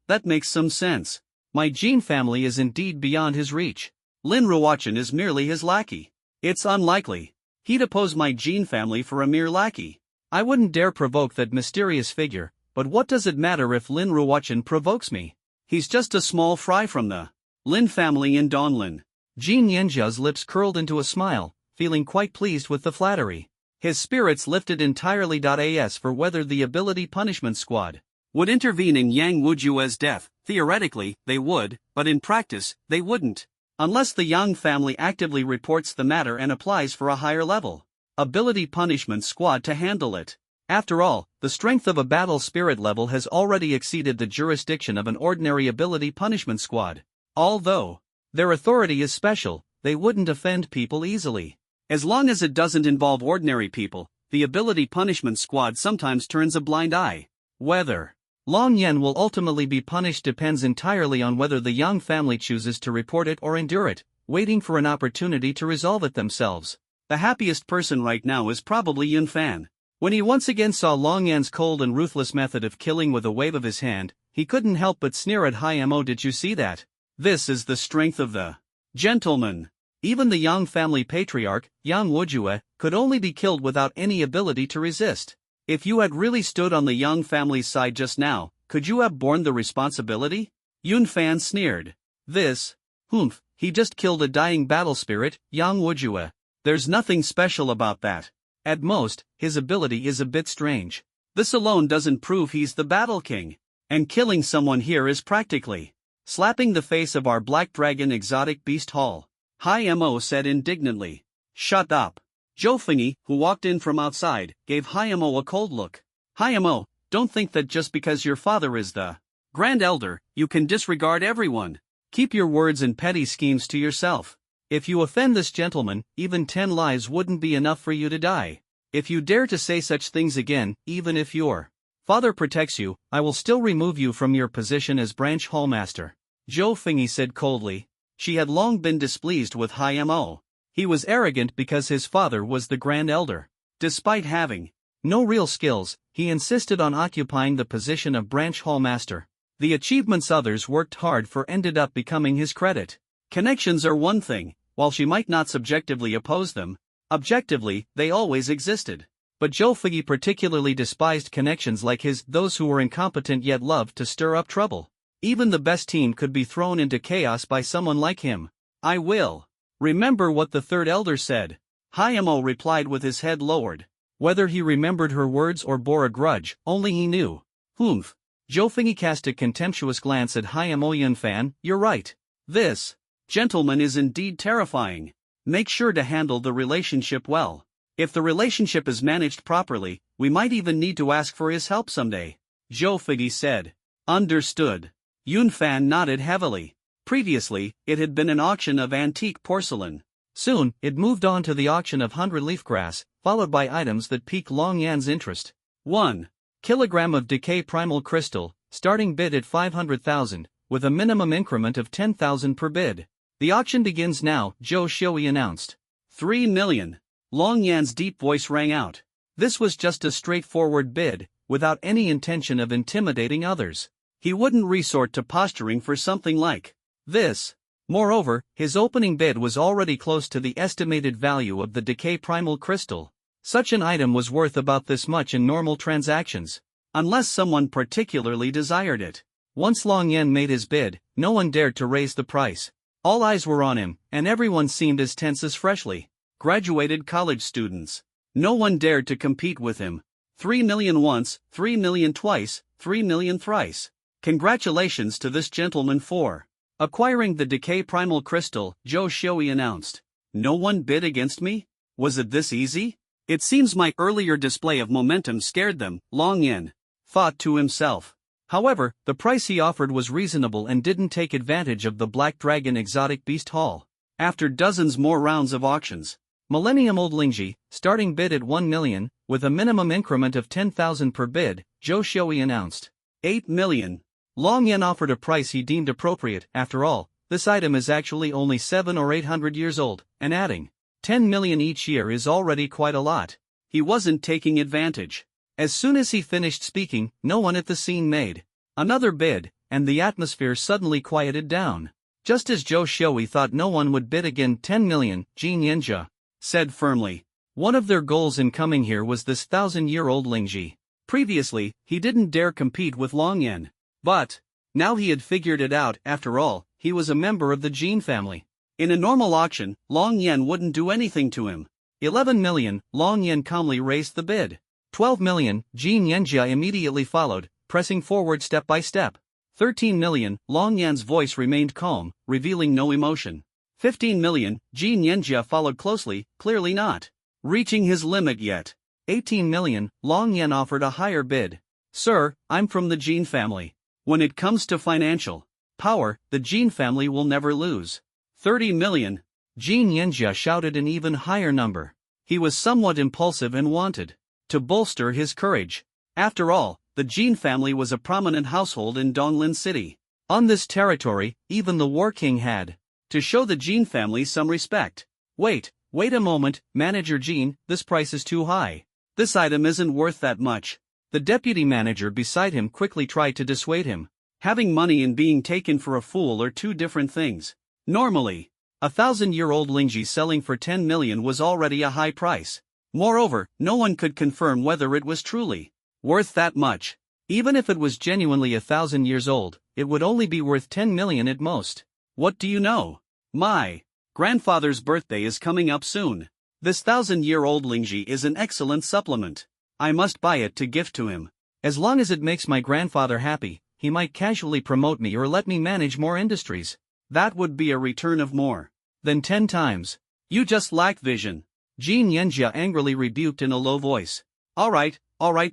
That makes some sense. My Jean family is indeed beyond his reach. Lin Ruochen is merely his lackey. It's unlikely he'd oppose my Jean family for a mere lackey. I wouldn't dare provoke that mysterious figure, but what does it matter if Lin Ruochen provokes me? He's just a small fry from the Lin family in Donlin. Jin Yanjia's lips curled into a smile, feeling quite pleased with the flattery. His spirits lifted entirely. As for whether the ability punishment squad would intervene in Yang Wujue's death, theoretically, they would, but in practice, they wouldn't. Unless the Yang family actively reports the matter and applies for a higher level ability punishment squad to handle it. After all, the strength of a battle spirit level has already exceeded the jurisdiction of an ordinary ability punishment squad. Although their authority is special, they wouldn't offend people easily. As long as it doesn't involve ordinary people, the ability punishment squad sometimes turns a blind eye. Whether Long Yan will ultimately be punished depends entirely on whether the Yang family chooses to report it or endure it, waiting for an opportunity to resolve it themselves. The happiest person right now is probably Yun Fan. When he once again saw Long Yan's cold and ruthless method of killing with a wave of his hand, he couldn't help but sneer at Hai Mo. Did you see that? This is the strength of the gentleman. Even the Yang family patriarch, Yang Wujue, could only be killed without any ability to resist. If you had really stood on the Yang family's side just now, could you have borne the responsibility? Yun Fan sneered. He just killed a dying battle spirit, Yang Wujue. There's nothing special about that. At most, his ability is a bit strange. This alone doesn't prove he's the battle king. And killing someone here is practically slapping the face of our Black Dragon exotic beast Hall. Hai Mo said indignantly. Shut up. Zhou Fengyi, who walked in from outside, gave Hai Mo a cold look. Hai Mo, don't think that just because your father is the Grand Elder, you can disregard everyone. Keep your words and petty schemes to yourself. If you offend this gentleman, even 10 lives wouldn't be enough for you to die. If you dare to say such things again, even if your father protects you, I will still remove you from your position as branch hallmaster. Zhou Fengyi said coldly. She had long been displeased with Hai Mo. He was arrogant because his father was the Grand Elder. Despite having no real skills, he insisted on occupying the position of branch hallmaster. The achievements others worked hard for ended up becoming his credit. Connections are one thing, while she might not subjectively oppose them, objectively, they always existed. But Zhou Fengyi particularly despised connections like his, those who were incompetent yet loved to stir up trouble. Even the best team could be thrown into chaos by someone like him. I will remember what the third elder said. Hai Mo replied with his head lowered. Whether he remembered her words or bore a grudge, only he knew. Zhou Fengyi cast a contemptuous glance at Hai Mo. Yun Fan, you're right. This gentleman is indeed terrifying. Make sure to handle the relationship well. If the relationship is managed properly, we might even need to ask for his help someday. Zhou Fengyi said. Understood. Yun Fan nodded heavily. Previously, it had been an auction of antique porcelain. Soon, it moved on to the auction of 100 leaf grass, followed by items that pique Long Yan's interest. 1 kilogram of decay primal crystal, starting bid at 500,000, with a minimum increment of 10,000 per bid. The auction begins now, Zhou Xiui announced. 3 million. Long Yan's deep voice rang out. This was just a straightforward bid, without any intention of intimidating others. He wouldn't resort to posturing for something like this. Moreover, his opening bid was already close to the estimated value of the decay primal crystal. Such an item was worth about this much in normal transactions, unless someone particularly desired it. Once Long Yan made his bid, no one dared to raise the price. All eyes were on him, and everyone seemed as tense as freshly graduated college students. No one dared to compete with him. 3 million once, 3 million twice, 3 million thrice. Congratulations to this gentleman for acquiring the decay primal crystal, Zhou Xiui announced. No one bid against me? Was it this easy? It seems my earlier display of momentum scared them, Long Yan thought to himself. However, the price he offered was reasonable and didn't take advantage of the Black Dragon exotic beast Hall. After dozens more rounds of auctions, Millennium-old Lingji, starting bid at 1 million, with a minimum increment of 10,000 per bid, Zhou Xiui announced. 8 million. Long Yan offered a price he deemed appropriate. After all, this item is actually only 700 or 800 years old, and adding 10 million each year is already quite a lot. He wasn't taking advantage. As soon as he finished speaking, no one at the scene made another bid, and the atmosphere suddenly quieted down. Just as Zhou Xiui thought no one would bid again, 10 million, Jin Yanjia said firmly. One of their goals in coming here was this 1,000-year-old Lingji. Previously, he didn't dare compete with Long Yan. But now he had figured it out. After all, he was a member of the Jin family. In a normal auction, Long Yan wouldn't do anything to him. 11 million, Long Yan calmly raised the bid. 12 million, Jin Yanjia immediately followed, pressing forward step by step. 13 million, Long Yan's voice remained calm, revealing no emotion. 15 million, Jin Yanjia followed closely, clearly not reaching his limit yet. 18 million, Long Yan offered a higher bid. Sir, I'm from the Jin family. When it comes to financial power, the Jin family will never lose. 30 million. Jin Yanjia shouted an even higher number. He was somewhat impulsive and wanted to bolster his courage. After all, the Jin family was a prominent household in Donglin City. On this territory, even the War King had to show the Jin family some respect. Wait a moment, Manager Jin, this price is too high. This item isn't worth that much. The deputy manager beside him quickly tried to dissuade him. Having money and being taken for a fool are two different things. Normally, 1,000-year-old Lingji selling for 10 million was already a high price. Moreover, no one could confirm whether it was truly worth that much. Even if it was genuinely 1,000 years old, it would only be worth 10 million at most. What do you know? My grandfather's birthday is coming up soon. This 1,000-year-old Lingji is an excellent supplement. I must buy it to gift to him. As long as it makes my grandfather happy, he might casually promote me or let me manage more industries. That would be a return of more than 10 times. You just lack vision. Jin Yanjia angrily rebuked in a low voice. All right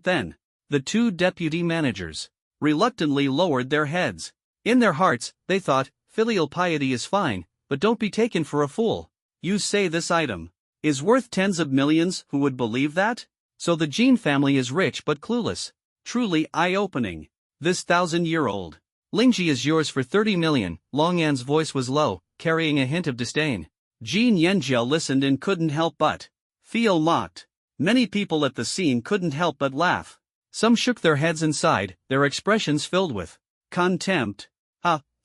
then. The two deputy managers reluctantly lowered their heads. In their hearts, they thought, filial piety is fine, but don't be taken for a fool. You say this item is worth tens of millions, who would believe that? So the Jin family is rich but clueless. Truly eye-opening. This 1,000-year-old Lingji is yours for 30 million, Long Yan's voice was low, carrying a hint of disdain. Jin Yanjia listened and couldn't help but feel mocked. Many people at the scene couldn't help but laugh. Some shook their heads and sighed, their expressions filled with contempt.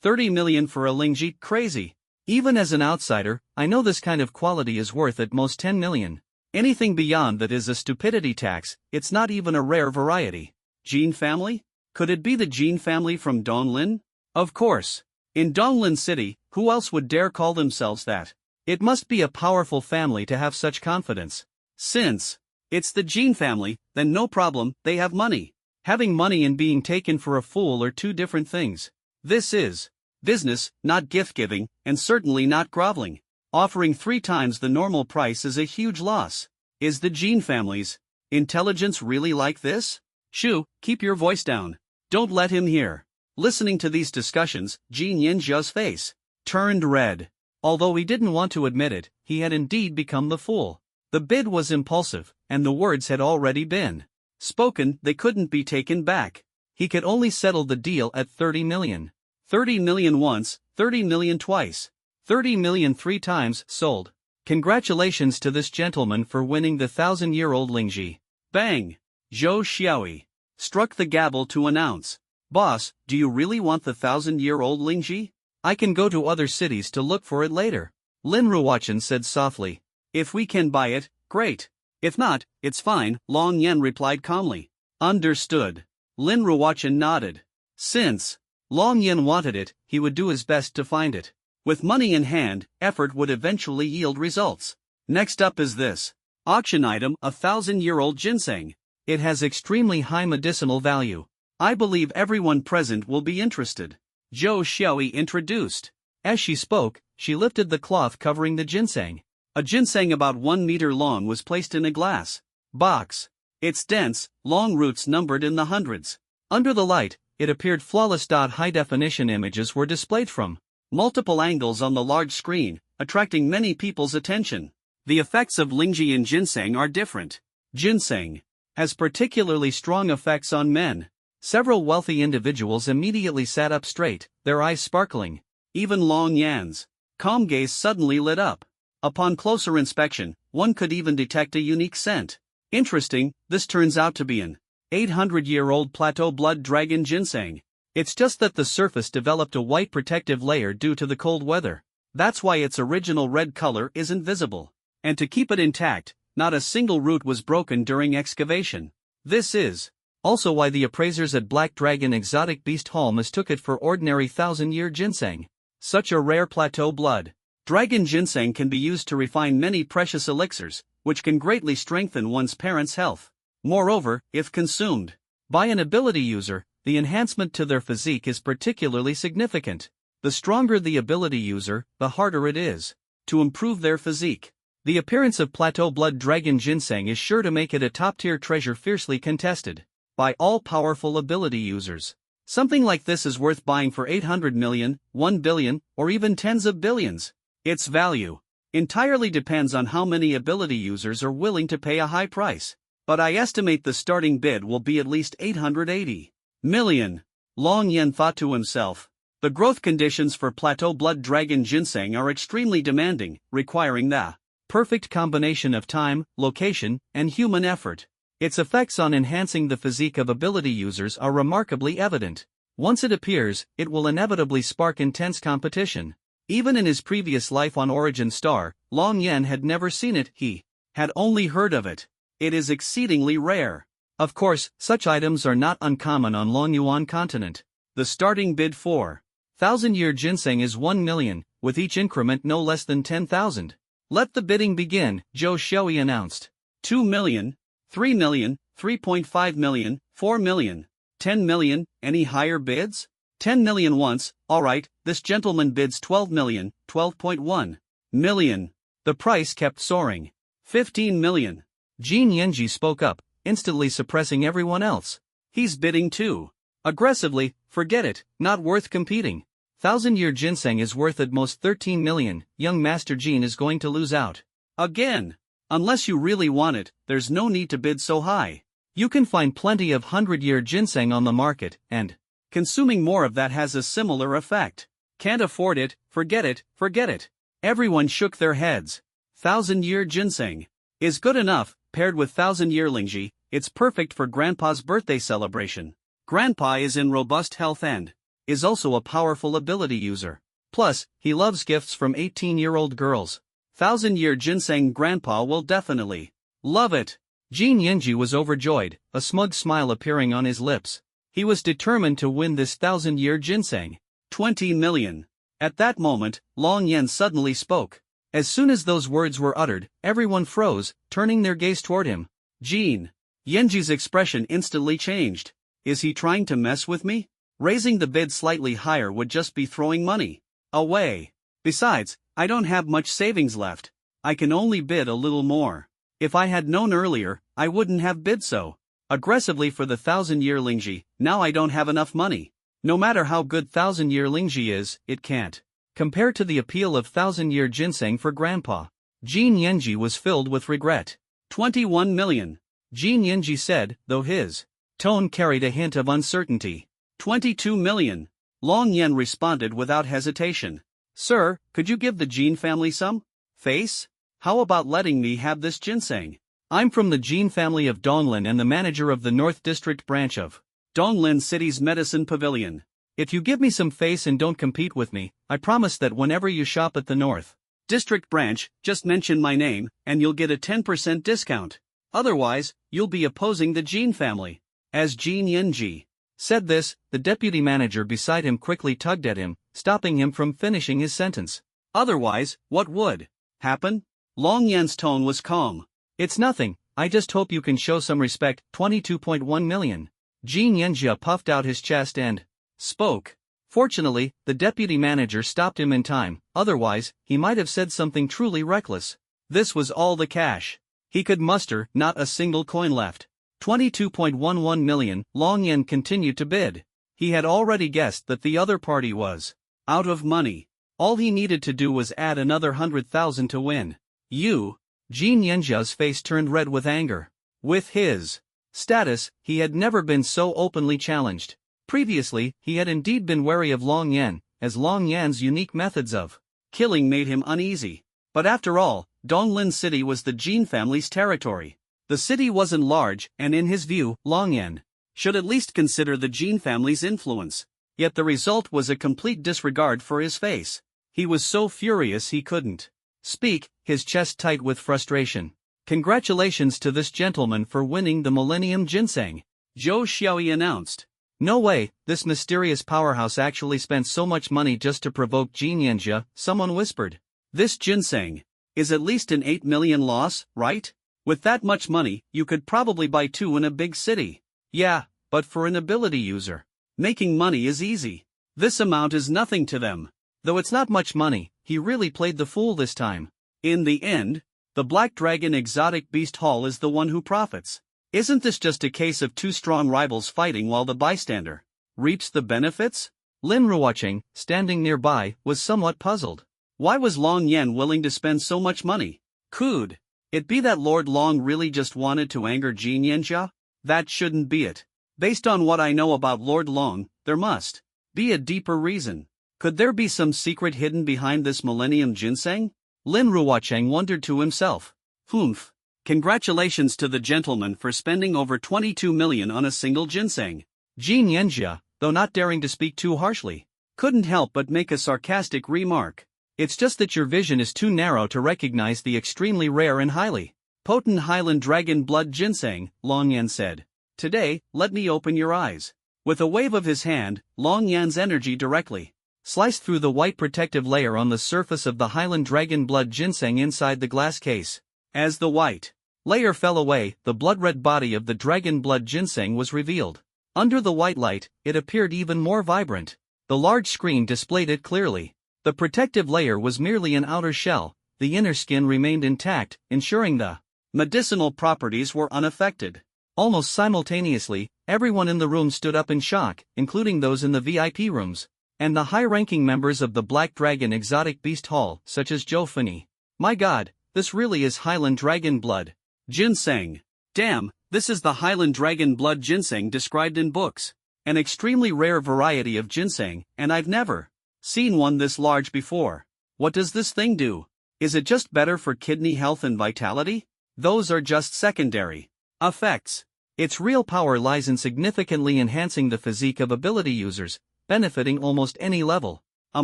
30 million for a Lingji, crazy. Even as an outsider, I know this kind of quality is worth at most 10 million. Anything beyond that is a stupidity tax, it's not even a rare variety. Jin family? Could it be the Jin family from Donglin? Of course. In Donglin City, who else would dare call themselves that? It must be a powerful family to have such confidence. Since it's the Jin family, then no problem, they have money. Having money and being taken for a fool are two different things. This is business, not gift-giving, and certainly not groveling. Offering 3 times the normal price is a huge loss. Is the Jin family's intelligence really like this? Shu, keep your voice down. Don't let him hear. Listening to these discussions, Jin Yanjia's face turned red. Although he didn't want to admit it, he had indeed become the fool. The bid was impulsive, and the words had already been spoken, they couldn't be taken back. He could only settle the deal at 30 million. 30 million once, 30 million twice. 30 million 3 times, sold. Congratulations to this gentleman for winning the 1,000-year-old Lingji. Bang! Zhou Xiaoyi struck the gavel to announce. Boss, do you really want the 1,000-year-old Lingji? I can go to other cities to look for it later. Lin Ruochen said softly. If we can buy it, great. If not, it's fine, Long Yan replied calmly. Understood. Lin Ruochen nodded. Since Long Yan wanted it, he would do his best to find it. With money in hand, effort would eventually yield results. Next up is this auction item, a 1,000-year-old ginseng. It has extremely high medicinal value. I believe everyone present will be interested. Zhou Xiaoyi introduced. As she spoke, she lifted the cloth covering the ginseng. A ginseng about 1 meter long was placed in a glass box. Its dense, long roots numbered in the hundreds. Under the light, it appeared flawless. High-definition images were displayed from multiple angles on the large screen, attracting many people's attention. The effects of Lingji and ginseng are different. Ginseng has particularly strong effects on men. Several wealthy individuals immediately sat up straight, their eyes sparkling. Even Long Yan's calm gaze suddenly lit up. Upon closer inspection, one could even detect a unique scent. Interesting, this turns out to be an 800-year-old plateau blood dragon ginseng. It's just that the surface developed a white protective layer due to the cold weather. That's why its original red color isn't visible. And to keep it intact, not a single root was broken during excavation. This is also why the appraisers at Black Dragon Exotic Beast Hall mistook it for ordinary 1,000-year ginseng. Such a rare plateau blood dragon ginseng can be used to refine many precious elixirs, which can greatly strengthen one's parents' health. Moreover, if consumed by an ability user, the enhancement to their physique is particularly significant. The stronger the ability user, the harder it is to improve their physique. The appearance of plateau blood dragon ginseng is sure to make it a top-tier treasure fiercely contested by all powerful ability users. Something like this is worth buying for 800 million, 1 billion, or even tens of billions. Its value entirely depends on how many ability users are willing to pay a high price. but I estimate the starting bid will be at least 880 million. Long Yan thought to himself. The growth conditions for plateau blood dragon ginseng are extremely demanding, requiring the perfect combination of time, location, and human effort. Its effects on enhancing the physique of ability users are remarkably evident. Once it appears, it will inevitably spark intense competition. Even in his previous life on Origin Star, Long Yan had never seen it, he had only heard of it. It is exceedingly rare. Of course, such items are not uncommon on Long Yuan continent. The starting bid for 1,000-year ginseng is 1 million, with each increment no less than 10,000. Let the bidding begin, Zhou Xiaoyi announced. 2 million, 3 million, 3.5 million, 4 million, 10 million, any higher bids? 10 million once, alright, this gentleman bids 12 million, 12.1 million. The price kept soaring. 15 million. Jin Yanji spoke up, instantly suppressing everyone else. He's bidding too. Aggressively, forget it, not worth competing. 1,000-year ginseng is worth at most 13 million, young Master Jin is going to lose out. Again. Unless you really want it, there's no need to bid so high. You can find plenty of 100-year ginseng on the market, and consuming more of that has a similar effect. Can't afford it, forget it, forget it. Everyone shook their heads. 1,000-year ginseng is good enough, paired with 1,000-year lingji, it's perfect for Grandpa's birthday celebration. Grandpa is in robust health and is also a powerful ability user. Plus, he loves gifts from 18-year-old girls. 1,000-year ginseng Grandpa will definitely love it. Jin Yanji was overjoyed, a smug smile appearing on his lips. He was determined to win this 1,000-year ginseng. 20 million. At that moment, Long Yan suddenly spoke. As soon as those words were uttered, everyone froze, turning their gaze toward him. Jin Yanji's expression instantly changed. Is he trying to mess with me? Raising the bid slightly higher would just be throwing money away. Besides, I don't have much savings left. I can only bid a little more. If I had known earlier, I wouldn't have bid so aggressively for the 1,000-year lingji. Now I don't have enough money. No matter how good 1,000-year lingji is, it can't compare to the appeal of 1,000-year ginseng for Grandpa. Jin Yanji was filled with regret. 21 million. Jin Yanji said, though his tone carried a hint of uncertainty. 22 million. Long Yan responded without hesitation. Sir, could you give the Jin family some face? How about letting me have this ginseng? I'm from the Jin family of Donglin and the manager of the North District branch of Donglin City's Medicine Pavilion. If you give me some face and don't compete with me, I promise that whenever you shop at the North District branch, just mention my name, and you'll get a 10% discount. Otherwise, you'll be opposing the Jin family. As Jin Yanji said this, the deputy manager beside him quickly tugged at him, stopping him from finishing his sentence. Otherwise, what would happen? Long Yan's tone was calm. It's nothing, I just hope you can show some respect. 22.1 million. Jin Yanji puffed out his chest and spoke. Fortunately, the deputy manager stopped him in time, otherwise, he might have said something truly reckless. This was all the cash he could muster, not a single coin left. 22.11 million. Long Yan continued to bid. He had already guessed that the other party was out of money. All he needed to do was add another 100,000 to win. Jin Yanji's face turned red with anger. With his status, he had never been so openly challenged. Previously, he had indeed been wary of Long Yan, as Long Yan's unique methods of killing made him uneasy. But after all, Donglin City was the Jin family's territory. The city wasn't large, and in his view, Long Yan should at least consider the Jin family's influence. Yet the result was a complete disregard for his face. He was so furious he couldn't speak, his chest tight with frustration. Congratulations to this gentleman for winning the Millennium Ginseng, Zhou Xiaoyi announced. No way, this mysterious powerhouse actually spent so much money just to provoke Jin Yanji, someone whispered. This ginseng is at least an 8 million loss, right? With that much money, you could probably buy 2 in a big city. Yeah, but for an ability user, making money is easy. This amount is nothing to them. Though it's not much money, he really played the fool this time. In the end, the Black Dragon Exotic Beast Hall is the one who profits. Isn't this just a case of 2 strong rivals fighting while the bystander reaps the benefits? Lin Ruoqing, standing nearby, was somewhat puzzled. Why was Long Yan willing to spend so much money? Could It be that Lord Long really just wanted to anger Jean Yenjia? That shouldn't be it. Based on what I know about Lord Long, there must be a deeper reason. Could there be some secret hidden behind this Millennium Ginseng? Lin Ruocheng wondered to himself. Humph. Congratulations to the gentleman for spending over 22 million on a single ginseng. Jean Yenjia, though not daring to speak too harshly, couldn't help but make a sarcastic remark. It's just that your vision is too narrow to recognize the extremely rare and highly potent Highland Dragon Blood Ginseng, Long Yan said. Today, let me open your eyes. With a wave of his hand, Long Yan's energy directly sliced through the white protective layer on the surface of the Highland Dragon Blood Ginseng inside the glass case. As the white layer fell away, the blood-red body of the Dragon Blood Ginseng was revealed. Under the white light, it appeared even more vibrant. The large screen displayed it clearly. The protective layer was merely an outer shell, the inner skin remained intact, ensuring the medicinal properties were unaffected. Almost simultaneously, everyone in the room stood up in shock, including those in the VIP rooms, and the high-ranking members of the Black Dragon Exotic Beast Hall, such as Zhou Fenyi. My god, this really is Highland Dragon Blood Ginseng. Damn, this is the Highland Dragon Blood Ginseng described in books. An extremely rare variety of ginseng, and I've never seen one this large before. What does this thing do? Is it just better for kidney health and vitality? Those are just secondary effects. Its real power lies in significantly enhancing the physique of ability users, benefiting almost any level. A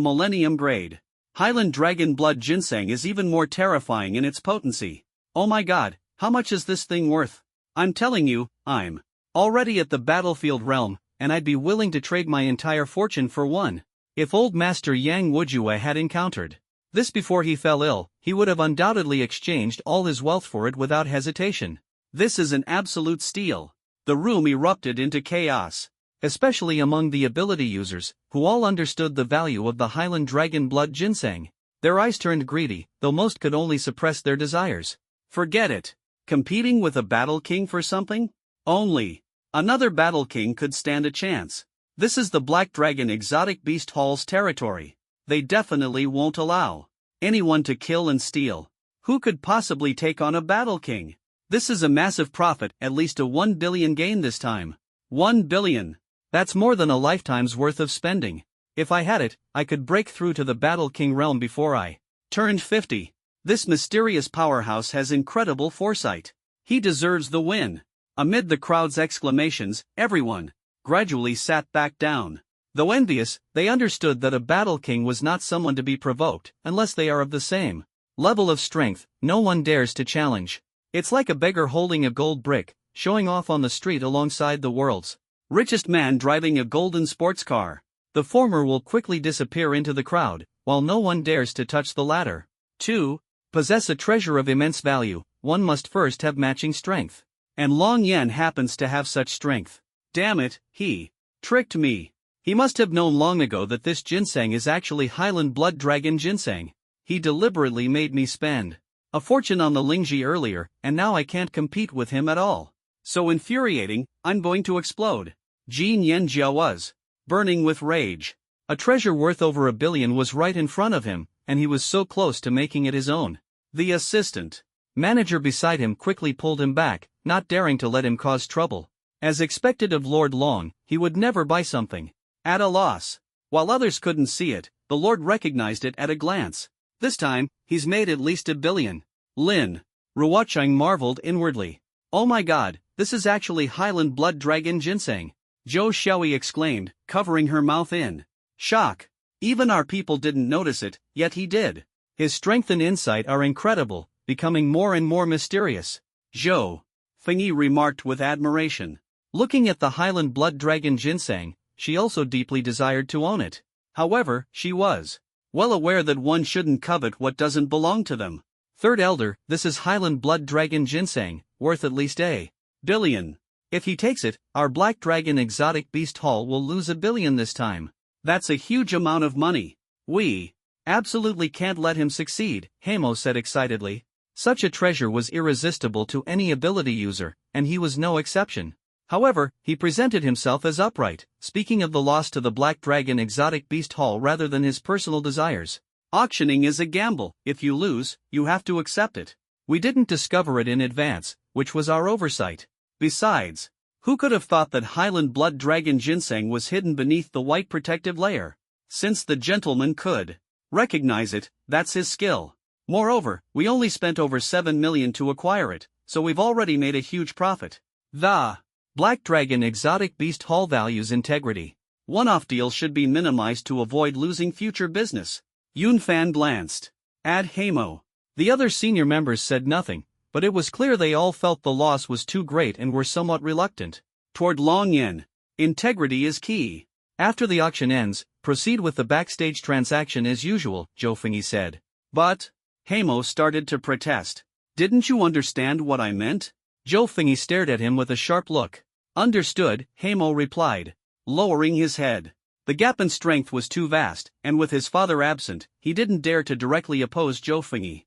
Millennium grade Highland Dragon Blood Ginseng is even more terrifying in its potency. Oh my god, how much is this thing worth? I'm telling you, I'm already at the battlefield realm, and I'd be willing to trade my entire fortune for one. If old Master Yang Wujue had encountered this before he fell ill, he would have undoubtedly exchanged all his wealth for it without hesitation. This is an absolute steal. The room erupted into chaos, especially among the ability users, who all understood the value of the Highland Dragon Blood Ginseng. Their eyes turned greedy, though most could only suppress their desires. Forget it. Competing with a Battle King for something? Only another Battle King could stand a chance. This is the Black Dragon Exotic Beast Hall's territory. They definitely won't allow anyone to kill and steal. Who could possibly take on a Battle King? This is a massive profit, at least a 1 billion gain this time. 1 billion. That's more than a lifetime's worth of spending. If I had it, I could break through to the Battle King realm before I turned 50. This mysterious powerhouse has incredible foresight. He deserves the win. Amid the crowd's exclamations, everyone gradually sat back down. Though envious, they understood that a Battle King was not someone to be provoked, unless they are of the same level of strength. No one dares to challenge. It's like a beggar holding a gold brick, showing off on the street alongside the world's richest man driving a golden sports car. The former will quickly disappear into the crowd, while no one dares to touch the latter. 2. Possess a treasure of immense value, one must first have matching strength. And Long Yan happens to have such strength. Damn it, he tricked me. He must have known long ago that this ginseng is actually Highland Blood Dragon Ginseng. He deliberately made me spend a fortune on the Lingji earlier, and now I can't compete with him at all. So infuriating, I'm going to explode. Jean Yenjia was burning with rage. A treasure worth over 1 billion was right in front of him, and he was so close to making it his own. The assistant manager beside him quickly pulled him back, not daring to let him cause trouble. As expected of Lord Long, he would never buy something at a loss. While others couldn't see it, the Lord recognized it at a glance. This time, he's made at least 1 billion. Lin Ruocheng marveled inwardly. Oh my god, this is actually Highland Blood Dragon Ginseng. Zhou Xiaoyi exclaimed, covering her mouth in shock. Even our people didn't notice it, yet he did. His strength and insight are incredible, becoming more and more mysterious. Zhou Fenyi remarked with admiration. Looking at the Highland Blood Dragon Ginseng, she also deeply desired to own it. However, she was well aware that one shouldn't covet what doesn't belong to them. Third Elder, this is Highland Blood Dragon Ginseng, worth at least 1 billion. If he takes it, our Black Dragon Exotic Beast Hall will lose 1 billion this time. That's a huge amount of money. We absolutely can't let him succeed, Hamo said excitedly. Such a treasure was irresistible to any ability user, and he was no exception. However, he presented himself as upright, speaking of the loss to the Black Dragon Exotic Beast Hall rather than his personal desires. Auctioning is a gamble. If you lose, you have to accept it. We didn't discover it in advance, which was our oversight. Besides, who could have thought that Highland blood dragon ginseng was hidden beneath the white protective layer? Since the gentleman could recognize it, that's his skill. Moreover, we only spent over 7 million to acquire it, so we've already made a huge profit. The Black Dragon Exotic Beast Hall values integrity. One-off deals should be minimized to avoid losing future business. Yunfan glanced at Hamo. The other senior members said nothing, but it was clear they all felt the loss was too great and were somewhat reluctant. Toward Long Yen, integrity is key. After the auction ends, proceed with the backstage transaction as usual, Zhou Fengyi said. But Hamo started to protest. Didn't you understand what I meant? Zhou Fengyi stared at him with a sharp look. Understood, Hamo replied, lowering his head. The gap in strength was too vast, and with his father absent, he didn't dare to directly oppose Zhou Fengyi.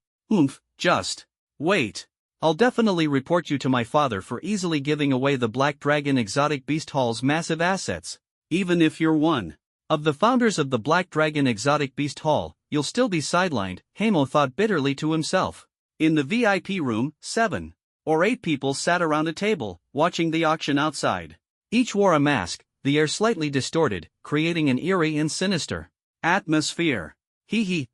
Just wait. I'll definitely report you to my father for easily giving away the Black Dragon Exotic Beast Hall's massive assets. Even if you're one of the founders of the Black Dragon Exotic Beast Hall, you'll still be sidelined, Hamo thought bitterly to himself. In the VIP room, 7 or 8 people sat around a table, watching the auction outside. Each wore a mask, the air slightly distorted, creating an eerie and sinister atmosphere.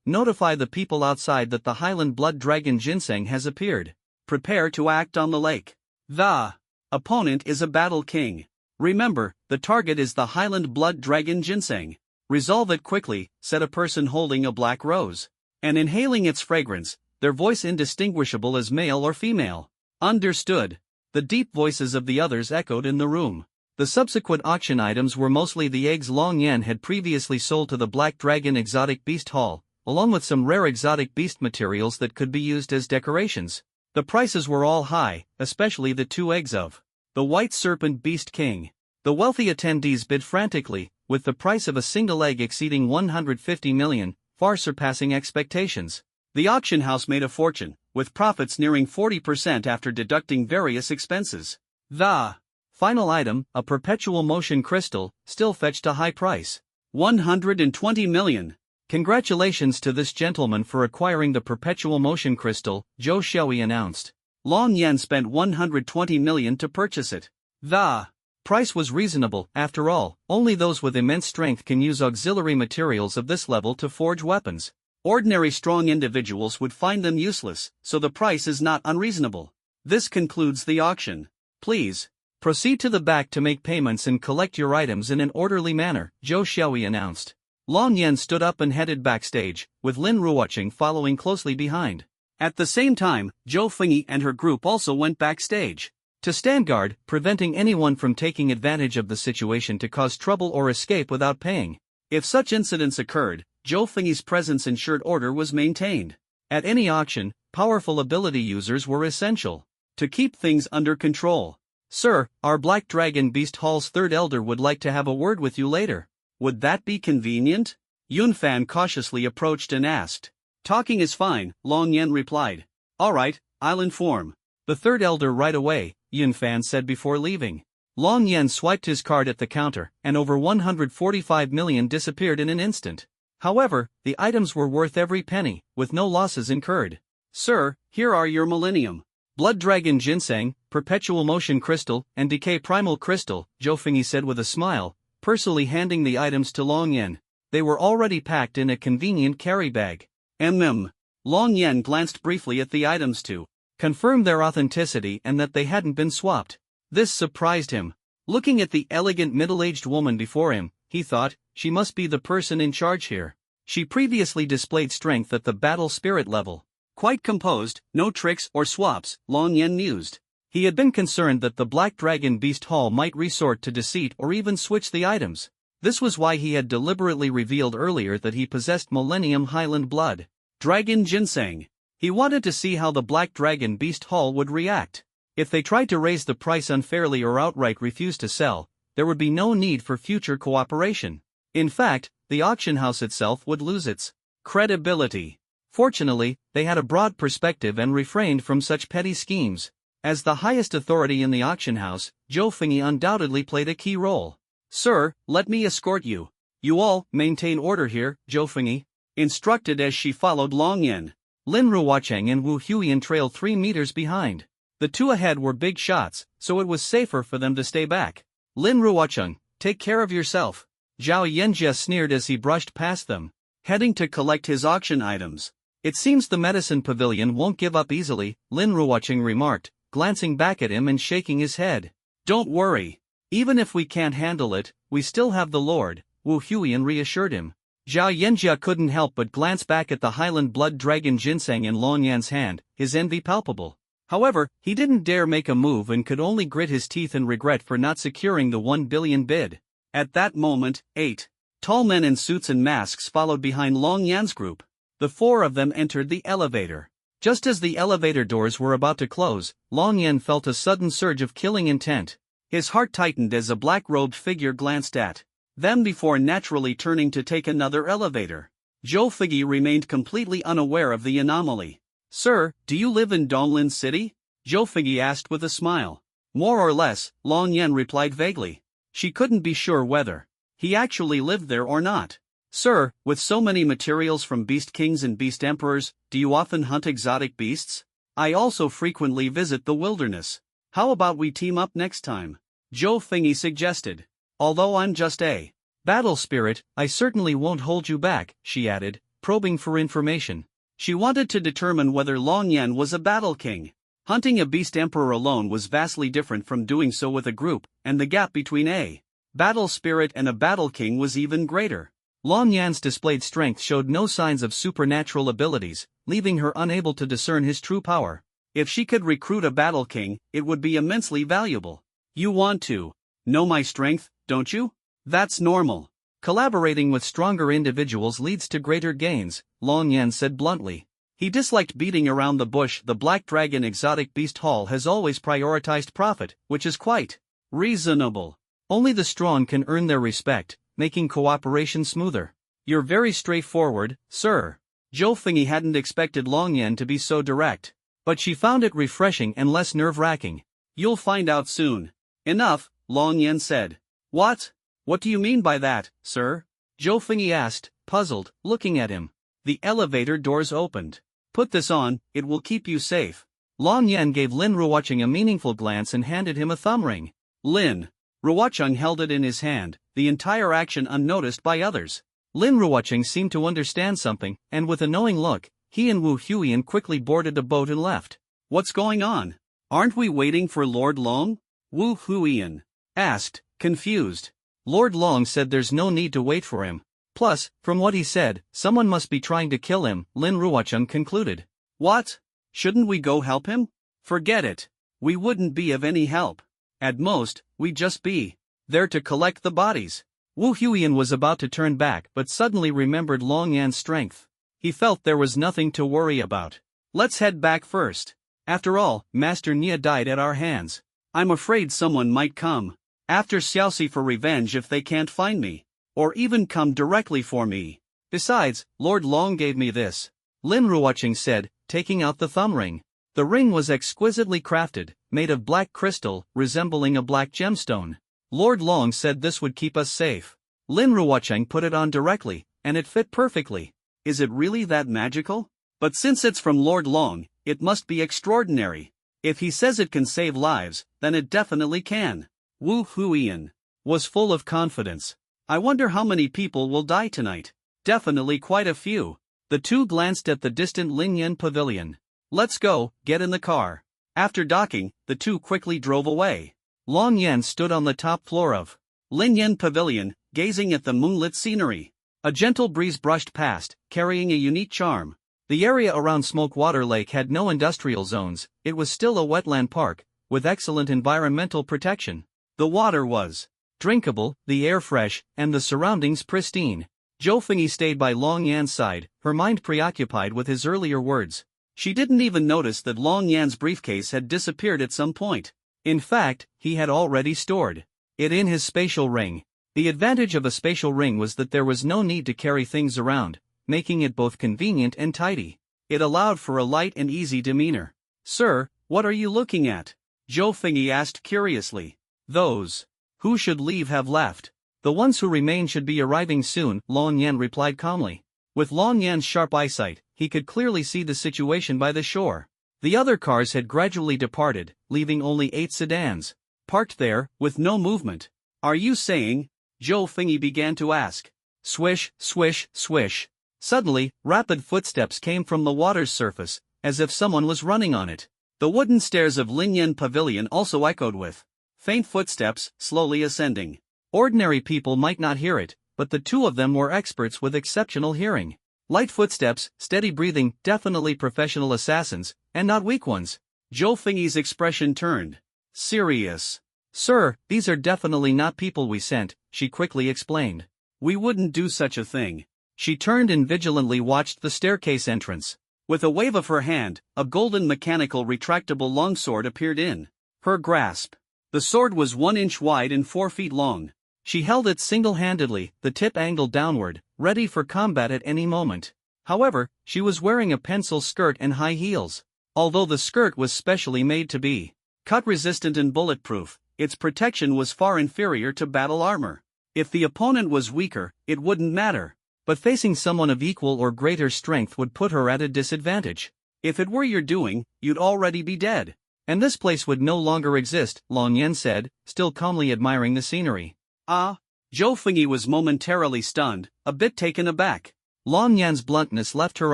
Notify the people outside that the Highland Blood Dragon Ginseng has appeared. Prepare to act on the lake. The opponent is a battle king. Remember, the target is the Highland Blood Dragon Ginseng. Resolve it quickly, said a person holding a black rose, and inhaling its fragrance, their voice indistinguishable as male or female. Understood. The deep voices of the others echoed in the room. The subsequent auction items were mostly the eggs Long Yen had previously sold to the Black Dragon Exotic Beast Hall, along with some rare exotic beast materials that could be used as decorations. The prices were all high, especially the 2 eggs of the White Serpent Beast King. The wealthy attendees bid frantically, with the price of a single egg exceeding 150 million, far surpassing expectations. The auction house made a fortune, with profits nearing 40% after deducting various expenses. The final item, a perpetual motion crystal, still fetched a high price. 120 million. Congratulations to this gentleman for acquiring the perpetual motion crystal, Zhou Xiaoyi announced. Long Yen spent 120 million to purchase it. The price was reasonable, after all, only those with immense strength can use auxiliary materials of this level to forge weapons. Ordinary strong individuals would find them useless, so the price is not unreasonable. This concludes the auction. Please proceed to the back to make payments and collect your items in an orderly manner, Zhou Xiaoyi announced. Long Yen stood up and headed backstage, with Lin Ruoqing following closely behind. At the same time, Zhou Fengyi and her group also went backstage to stand guard, preventing anyone from taking advantage of the situation to cause trouble or escape without paying. If such incidents occurred, Zhou Fengyi's presence ensured order was maintained. At any auction, powerful ability users were essential to keep things under control. Sir, our Black Dragon Beast Hall's 3rd elder would like to have a word with you later. Would that be convenient? Yunfan cautiously approached and asked. Talking is fine, Long Yen replied. Alright, I'll inform the 3rd elder right away, Yunfan said before leaving. Long Yen swiped his card at the counter, and over 145 million disappeared in an instant. However, the items were worth every penny, with no losses incurred. Sir, here are your Millennium Blood Dragon Ginseng, Perpetual Motion Crystal, and Decay Primal Crystal, Zhou Fengyi said with a smile, personally handing the items to Long Yen. They were already packed in a convenient carry bag. Long Yen glanced briefly at the items to confirm their authenticity and that they hadn't been swapped. This surprised him. Looking at the elegant middle-aged woman before him, he thought, she must be the person in charge here. She previously displayed strength at the battle spirit level. Quite composed, no tricks or swaps, Long Yen mused. He had been concerned that the Black Dragon Beast Hall might resort to deceit or even switch the items. This was why he had deliberately revealed earlier that he possessed Millennium Highland Blood Dragon Ginseng. He wanted to see how the Black Dragon Beast Hall would react. If they tried to raise the price unfairly or outright refused to sell, there would be no need for future cooperation. In fact, the auction house itself would lose its credibility. Fortunately, they had a broad perspective and refrained from such petty schemes. As the highest authority in the auction house, Zhou Fengyi undoubtedly played a key role. Sir, let me escort you. You all maintain order here, Zhou Fengyi instructed as she followed Long Yen. Lin Ruocheng and Wu Huiyan trailed 3 meters behind. The two ahead were big shots, so it was safer for them to stay back. Lin Ruocheng, take care of yourself. Zhao Yanjia sneered as he brushed past them, heading to collect his auction items. It seems the medicine pavilion won't give up easily, Lin Ruocheng remarked, glancing back at him and shaking his head. Don't worry. Even if we can't handle it, we still have the Lord, Wu Huiyan reassured him. Zhao Yanjia couldn't help but glance back at the Highland Blood Dragon ginseng in Long Yan's hand, his envy palpable. However, he didn't dare make a move and could only grit his teeth in regret for not securing the 1 billion bid. At that moment, 8 tall men in suits and masks followed behind Long Yan's group. The 4 of them entered the elevator. Just as the elevator doors were about to close, Long Yan felt a sudden surge of killing intent. His heart tightened as a black-robed figure glanced at them before naturally turning to take another elevator. Zhou Figgy remained completely unaware of the anomaly. Sir, do you live in Donglin City? Zhou Figgy asked with a smile. More or less, Long Yan replied vaguely. She couldn't be sure whether he actually lived there or not. Sir, with so many materials from beast kings and beast emperors, do you often hunt exotic beasts? I also frequently visit the wilderness. How about we team up next time? Zhou Figgy suggested. Although I'm just a battle spirit, I certainly won't hold you back, she added, probing for information. She wanted to determine whether Long Yan was a battle king. Hunting a beast emperor alone was vastly different from doing so with a group, and the gap between a battle spirit and a battle king was even greater. Long Yan's displayed strength showed no signs of supernatural abilities, leaving her unable to discern his true power. If she could recruit a battle king, it would be immensely valuable. You want to know my strength, don't you? That's normal. Collaborating with stronger individuals leads to greater gains, Long Yan said bluntly. He disliked beating around the bush. The Black Dragon Exotic Beast Hall has always prioritized profit, which is quite reasonable. Only the strong can earn their respect, making cooperation smoother. You're very straightforward, sir. Zhou Figgy hadn't expected Long Yan to be so direct, but she found it refreshing and less nerve-wracking. You'll find out soon. Enough, Long Yan said. What? What do you mean by that, sir? Zhou Figgy asked, puzzled, looking at him. The elevator doors opened. Put this on, it will keep you safe. Long Yan gave Lin Ruocheng a meaningful glance and handed him a thumb ring. Lin Ruocheng held it in his hand, the entire action unnoticed by others. Lin Ruocheng seemed to understand something, and with a knowing look, he and Wu Huiyan quickly boarded a boat and left. What's going on? Aren't we waiting for Lord Long? Wu Huiyan asked, confused. Lord Long said there's no need to wait for him. Plus, from what he said, someone must be trying to kill him, Lin Ruocheng concluded. What? Shouldn't we go help him? Forget it. We wouldn't be of any help. At most, we'd just be there to collect the bodies. Wu Huiyan was about to turn back but suddenly remembered Long Yan's strength. He felt there was nothing to worry about. Let's head back first. After all, Master Nia died at our hands. I'm afraid someone might come after Xiaoxi for revenge if they can't find me, or even come directly for me. Besides, Lord Long gave me this, Lin Ruocheng said, taking out the thumb ring. The ring was exquisitely crafted, made of black crystal, resembling a black gemstone. Lord Long said this would keep us safe. Lin Ruocheng put it on directly, and it fit perfectly. Is it really that magical? But since it's from Lord Long, it must be extraordinary. If he says it can save lives, then it definitely can. Wu Huiyan was full of confidence. I wonder how many people will die tonight. Definitely quite a few. The two glanced at the distant Linyan Pavilion. Let's go, get in the car. After docking, the two quickly drove away. Long Yan stood on the top floor of Linyan Pavilion, gazing at the moonlit scenery. A gentle breeze brushed past, carrying a unique charm. The area around Smokewater Lake had no industrial zones. It was still a wetland park, with excellent environmental protection. The water was drinkable, the air fresh, and the surroundings pristine. Zhou Figgy stayed by Long Yan's side, her mind preoccupied with his earlier words. She didn't even notice that Long Yan's briefcase had disappeared at some point. In fact, he had already stored it in his spatial ring. The advantage of a spatial ring was that there was no need to carry things around, making it both convenient and tidy. It allowed for a light and easy demeanor. Sir, what are you looking at? Zhou Figgy asked curiously. Those who should leave have left. The ones who remain should be arriving soon, Long Yan replied calmly. With Long Yan's sharp eyesight, he could clearly see the situation by the shore. The other cars had gradually departed, leaving only 8 sedans parked there, with no movement. "Are you saying?" Joe Fingy began to ask. Swish, swish, swish. Suddenly, rapid footsteps came from the water's surface, as if someone was running on it. The wooden stairs of Linyan Pavilion also echoed with faint footsteps, slowly ascending. Ordinary people might not hear it, but the two of them were experts with exceptional hearing. Light footsteps, steady breathing, definitely professional assassins, and not weak ones. Joe Fingy's expression turned serious. "Sir, these are definitely not people we sent," she quickly explained. "We wouldn't do such a thing." She turned and vigilantly watched the staircase entrance. With a wave of her hand, a golden mechanical retractable longsword appeared in her grasp. The sword was 1 inch wide and 4 feet long. She held it single-handedly, the tip angled downward, ready for combat at any moment. However, she was wearing a pencil skirt and high heels. Although the skirt was specially made to be cut-resistant and bulletproof, its protection was far inferior to battle armor. If the opponent was weaker, it wouldn't matter. But facing someone of equal or greater strength would put her at a disadvantage. "If it were your doing, you'd already be dead. And this place would no longer exist," Long Yen said, still calmly admiring the scenery. "Ah?" Joe Fingy was momentarily stunned, a bit taken aback. Long Yan's bluntness left her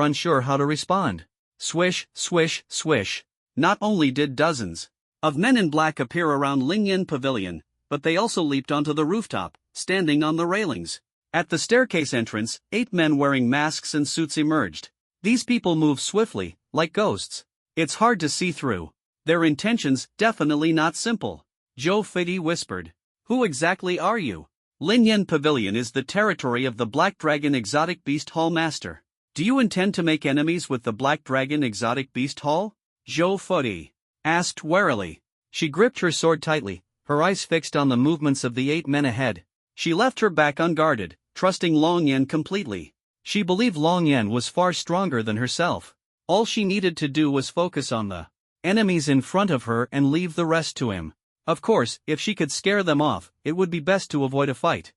unsure how to respond. Swish, swish, swish. Not only did dozens of men in black appear around Linyan Pavilion, but they also leaped onto the rooftop, standing on the railings. At the staircase entrance, 8 men wearing masks and suits emerged. These people moved swiftly, like ghosts. It's hard to see through. Their intentions definitely not simple. Joe Fingy whispered. "Who exactly are you?" "Linyan Pavilion is the territory of the Black Dragon Exotic Beast Hall Master. Do you intend to make enemies with the Black Dragon Exotic Beast Hall?" Joe Fingy asked warily. She gripped her sword tightly, her eyes fixed on the movements of the 8 men ahead. She left her back unguarded, trusting Long Yen completely. She believed Long Yen was far stronger than herself. All she needed to do was focus on the enemies in front of her and leave the rest to him. Of course, if she could scare them off, it would be best to avoid a fight.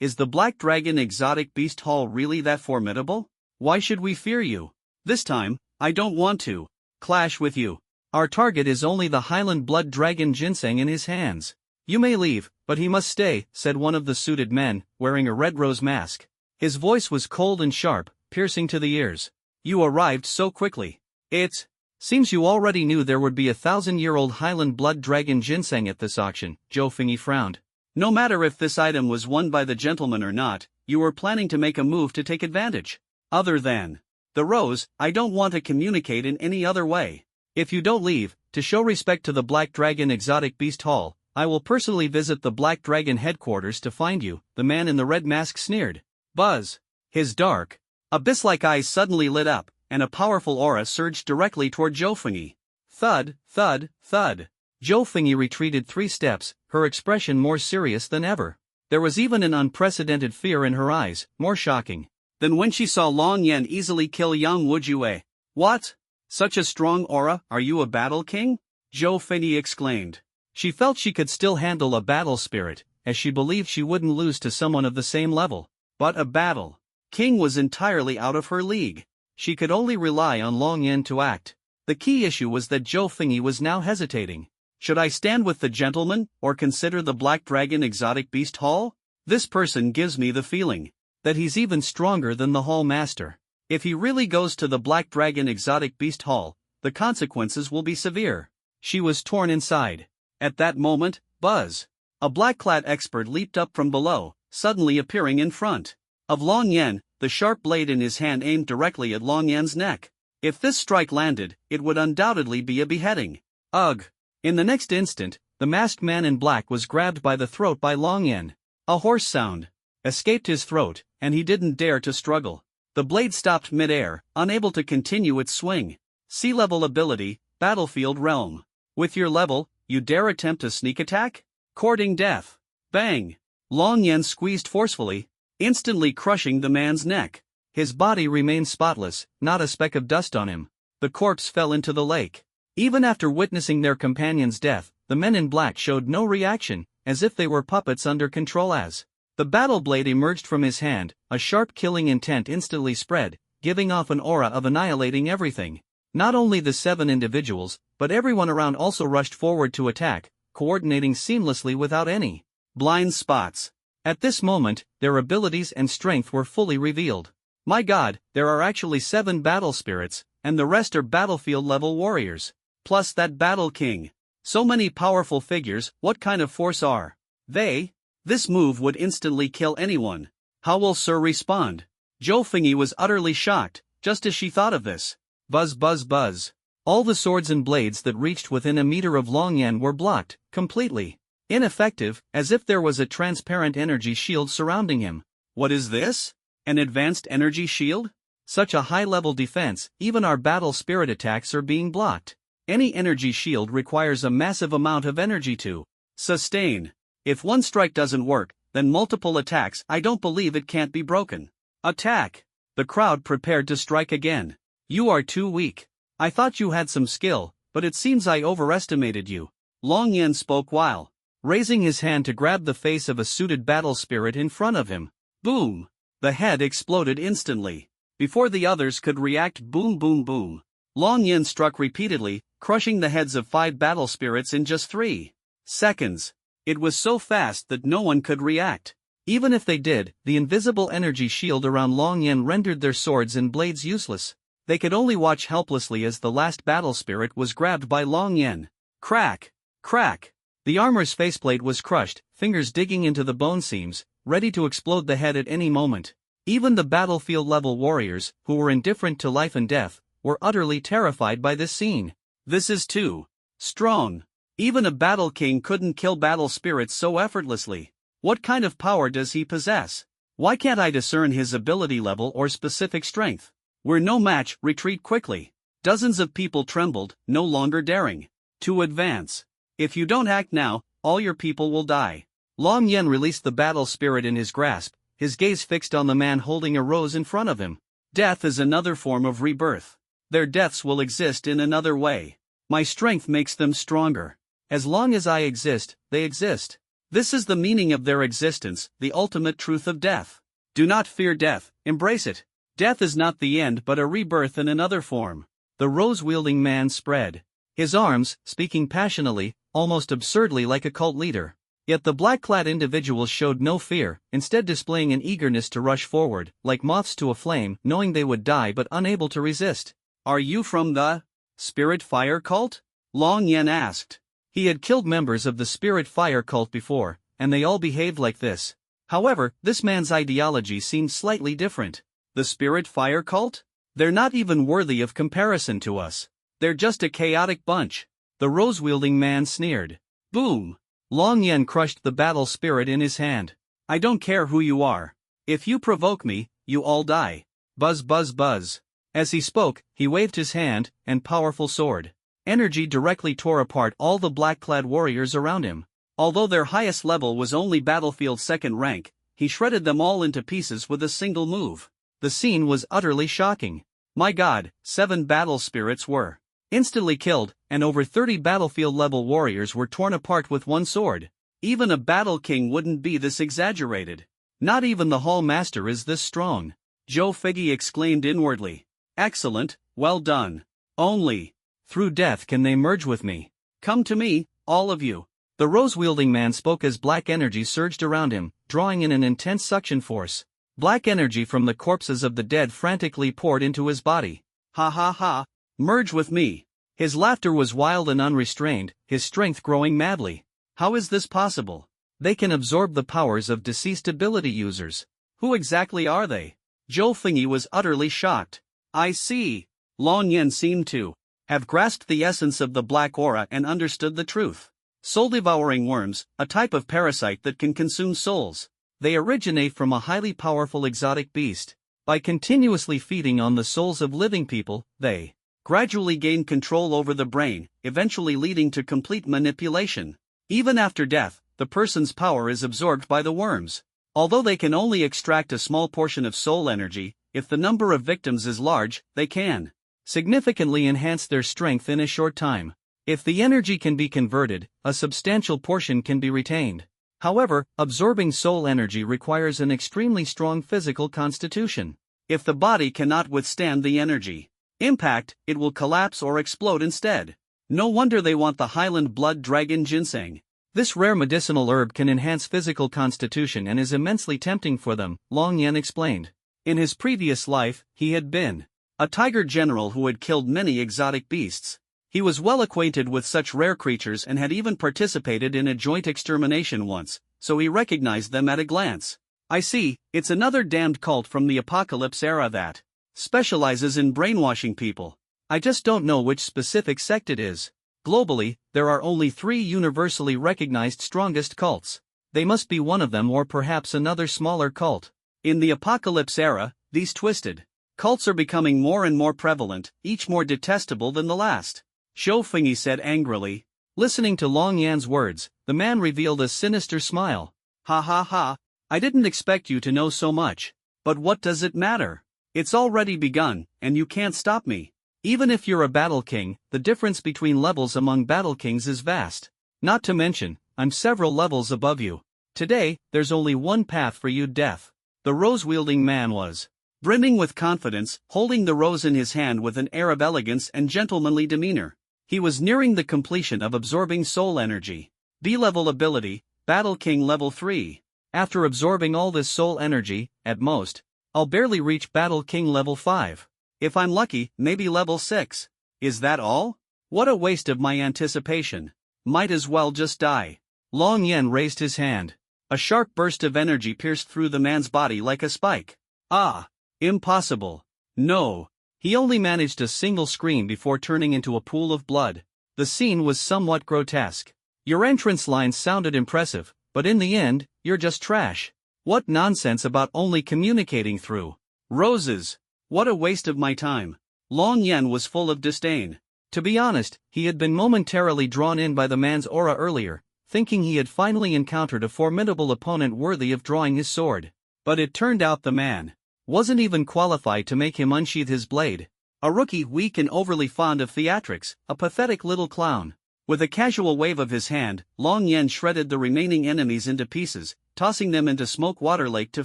Is the Black Dragon Exotic Beast Hall really that formidable? Why should we fear you? This time, I don't want to clash with you. Our target is only the Highland Blood Dragon ginseng in his hands. You may leave, but he must stay, said one of the suited men, wearing a red rose mask. His voice was cold and sharp, piercing to the ears. You arrived so quickly. It seems you already knew there would be a 1,000-year-old Highland Blood Dragon ginseng at this auction, Joe Fingy frowned. No matter if this item was won by the gentleman or not, you were planning to make a move to take advantage. Other than the rose, I don't want to communicate in any other way. If you don't leave, to show respect to the Black Dragon Exotic Beast Hall, I will personally visit the Black Dragon headquarters to find you, the man in the red mask sneered. Buzz. His dark, abyss-like eyes suddenly lit up, and a powerful aura surged directly toward Joe Fingy. Thud, thud, thud. Joe Fingy retreated 3 steps, her expression more serious than ever. There was even an unprecedented fear in her eyes, more shocking than when she saw Long Yen easily kill Yang Wujue. What? Such a strong aura, are you a battle king? Joe Fingy exclaimed. She felt she could still handle a battle spirit, as she believed she wouldn't lose to someone of the same level. But a battle king was entirely out of her league. She could only rely on Long Yen to act. The key issue was that Joe Fingy was now hesitating. Should I stand with the gentleman, or consider the Black Dragon Exotic Beast Hall? This person gives me the feeling that he's even stronger than the Hall Master. If he really goes to the Black Dragon Exotic Beast Hall, the consequences will be severe. She was torn inside. At that moment, Buzz, a black-clad expert, leaped up from below, suddenly appearing in front of Long Yen, the sharp blade in his hand aimed directly at Long Yen's neck. If this strike landed, it would undoubtedly be a beheading. Ugh! In the next instant, the masked man in black was grabbed by the throat by Long Yen. A hoarse sound escaped his throat, and he didn't dare to struggle. The blade stopped mid-air, unable to continue its swing. Sea-level ability, Battlefield Realm. With your level, you dare attempt a sneak attack? Courting death. Bang! Long Yen squeezed forcefully, instantly crushing the man's neck. His body remained spotless, not a speck of dust on him. The corpse fell into the lake. Even after witnessing their companion's death, the men in black showed no reaction, as if they were puppets under control. As the battle blade emerged from his hand, a sharp killing intent instantly spread, giving off an aura of annihilating everything. Not only the 7 individuals, but everyone around also rushed forward to attack, coordinating seamlessly without any blind spots. At this moment, their abilities and strength were fully revealed. My god, there are actually 7 battle spirits, and the rest are battlefield-level warriors. Plus that battle king. So many powerful figures, what kind of force are they? This move would instantly kill anyone. How will Sir respond? Zhou Fengyi was utterly shocked, just as she thought of this. Buzz buzz buzz. All the swords and blades that reached within a meter of Long Yan were blocked, completely ineffective, as if there was a transparent energy shield surrounding him. What is this? An advanced energy shield? Such a high-level defense, even our battle spirit attacks are being blocked. Any energy shield requires a massive amount of energy to sustain. If one strike doesn't work, then multiple attacks. I don't believe it can't be broken. Attack! The crowd prepared to strike again. You are too weak. I thought you had some skill, but it seems I overestimated you. Long Yan spoke while raising his hand to grab the face of a suited battle spirit in front of him. Boom! The head exploded instantly. Before the others could react, boom boom boom. Long Yan struck repeatedly, crushing the heads of 5 battle spirits in just 3 seconds. It was so fast that no one could react. Even if they did, the invisible energy shield around Long Yan rendered their swords and blades useless. They could only watch helplessly as the last battle spirit was grabbed by Long Yan. Crack! Crack! The armor's faceplate was crushed, fingers digging into the bone seams, ready to explode the head at any moment. Even the battlefield-level warriors, who were indifferent to life and death, were utterly terrified by this scene. This is too strong. Even a battle king couldn't kill battle spirits so effortlessly. What kind of power does he possess? Why can't I discern his ability level or specific strength? We're no match, retreat quickly. Dozens of people trembled, no longer daring to advance. If you don't act now, all your people will die. Long Yan released the battle spirit in his grasp, his gaze fixed on the man holding a rose in front of him. Death is another form of rebirth. Their deaths will exist in another way. My strength makes them stronger. As long as I exist, they exist. This is the meaning of their existence, the ultimate truth of death. Do not fear death, embrace it. Death is not the end but a rebirth in another form. The rose-wielding man spread his arms, speaking passionately, almost absurdly like a cult leader. Yet the black-clad individuals showed no fear, instead displaying an eagerness to rush forward, like moths to a flame, knowing they would die but unable to resist. Are you from the Spirit Fire Cult? Long Yan asked. He had killed members of the Spirit Fire Cult before, and they all behaved like this. However, this man's ideology seemed slightly different. The Spirit Fire Cult? They're not even worthy of comparison to us. They're just a chaotic bunch. The rose-wielding man sneered. Boom! Long Yan crushed the battle spirit in his hand. I don't care who you are. If you provoke me, you all die. Buzz buzz buzz. As he spoke, he waved his hand, and powerful sword energy directly tore apart all the black-clad warriors around him. Although their highest level was only battlefield 2nd rank, he shredded them all into pieces with a single move. The scene was utterly shocking. My god, 7 battle spirits were instantly killed, and over 30 battlefield-level warriors were torn apart with one sword. Even a battle king wouldn't be this exaggerated. Not even the Hall Master is this strong. Zhou Fengyi exclaimed inwardly. Excellent, well done. Only through death can they merge with me. Come to me, all of you. The rose-wielding man spoke as black energy surged around him, drawing in an intense suction force. Black energy from the corpses of the dead frantically poured into his body. Ha ha ha, merge with me. His laughter was wild and unrestrained, his strength growing madly. How is this possible? They can absorb the powers of deceased ability users. Who exactly are they? Zhou Fengyi was utterly shocked. I see. Long Yan seemed to have grasped the essence of the black aura and understood the truth. Soul-devouring worms, a type of parasite that can consume souls. They originate from a highly powerful exotic beast. By continuously feeding on the souls of living people, they gradually gain control over the brain, eventually leading to complete manipulation. Even after death, the person's power is absorbed by the worms. Although they can only extract a small portion of soul energy, if the number of victims is large, they can significantly enhance their strength in a short time. If the energy can be converted, a substantial portion can be retained. However, absorbing soul energy requires an extremely strong physical constitution. If the body cannot withstand the energy impact, it will collapse or explode instead. No wonder they want the Highland blood dragon ginseng. This rare medicinal herb can enhance physical constitution and is immensely tempting for them, Long Yan explained. In his previous life, he had been a tiger general who had killed many exotic beasts. He was well acquainted with such rare creatures and had even participated in a joint extermination once, so he recognized them at a glance. I see, it's another damned cult from the apocalypse era that specializes in brainwashing people. I just don't know which specific sect it is. Globally, there are only 3 universally recognized strongest cults. They must be one of them or perhaps another smaller cult. In the apocalypse era, these twisted cults are becoming more and more prevalent, each more detestable than the last. Zhou Fengyi said angrily. Listening to Long Yan's words, the man revealed a sinister smile. Ha ha ha, I didn't expect you to know so much. But what does it matter? It's already begun, and you can't stop me. Even if you're a battle king, the difference between levels among battle kings is vast. Not to mention, I'm several levels above you. Today, there's only one path for you, death. The rose-wielding man was brimming with confidence, holding the rose in his hand with an air of elegance and gentlemanly demeanor. He was nearing the completion of absorbing soul energy. B-level ability, Battle King level 3. After absorbing all this soul energy, at most, I'll barely reach Battle King level 5. If I'm lucky, maybe level 6. Is that all? What a waste of my anticipation. Might as well just die. Long Yan raised his hand. A sharp burst of energy pierced through the man's body like a spike. Ah! Impossible. No. He only managed a single scream before turning into a pool of blood. The scene was somewhat grotesque. Your entrance lines sounded impressive, but in the end, you're just trash. What nonsense about only communicating through roses. What a waste of my time. Long Yan was full of disdain. To be honest, he had been momentarily drawn in by the man's aura earlier, thinking he had finally encountered a formidable opponent worthy of drawing his sword. But it turned out the man wasn't even qualified to make him unsheath his blade. A rookie weak and overly fond of theatrics, a pathetic little clown. With a casual wave of his hand, Long Yan shredded the remaining enemies into pieces, tossing them into Smoke Water Lake to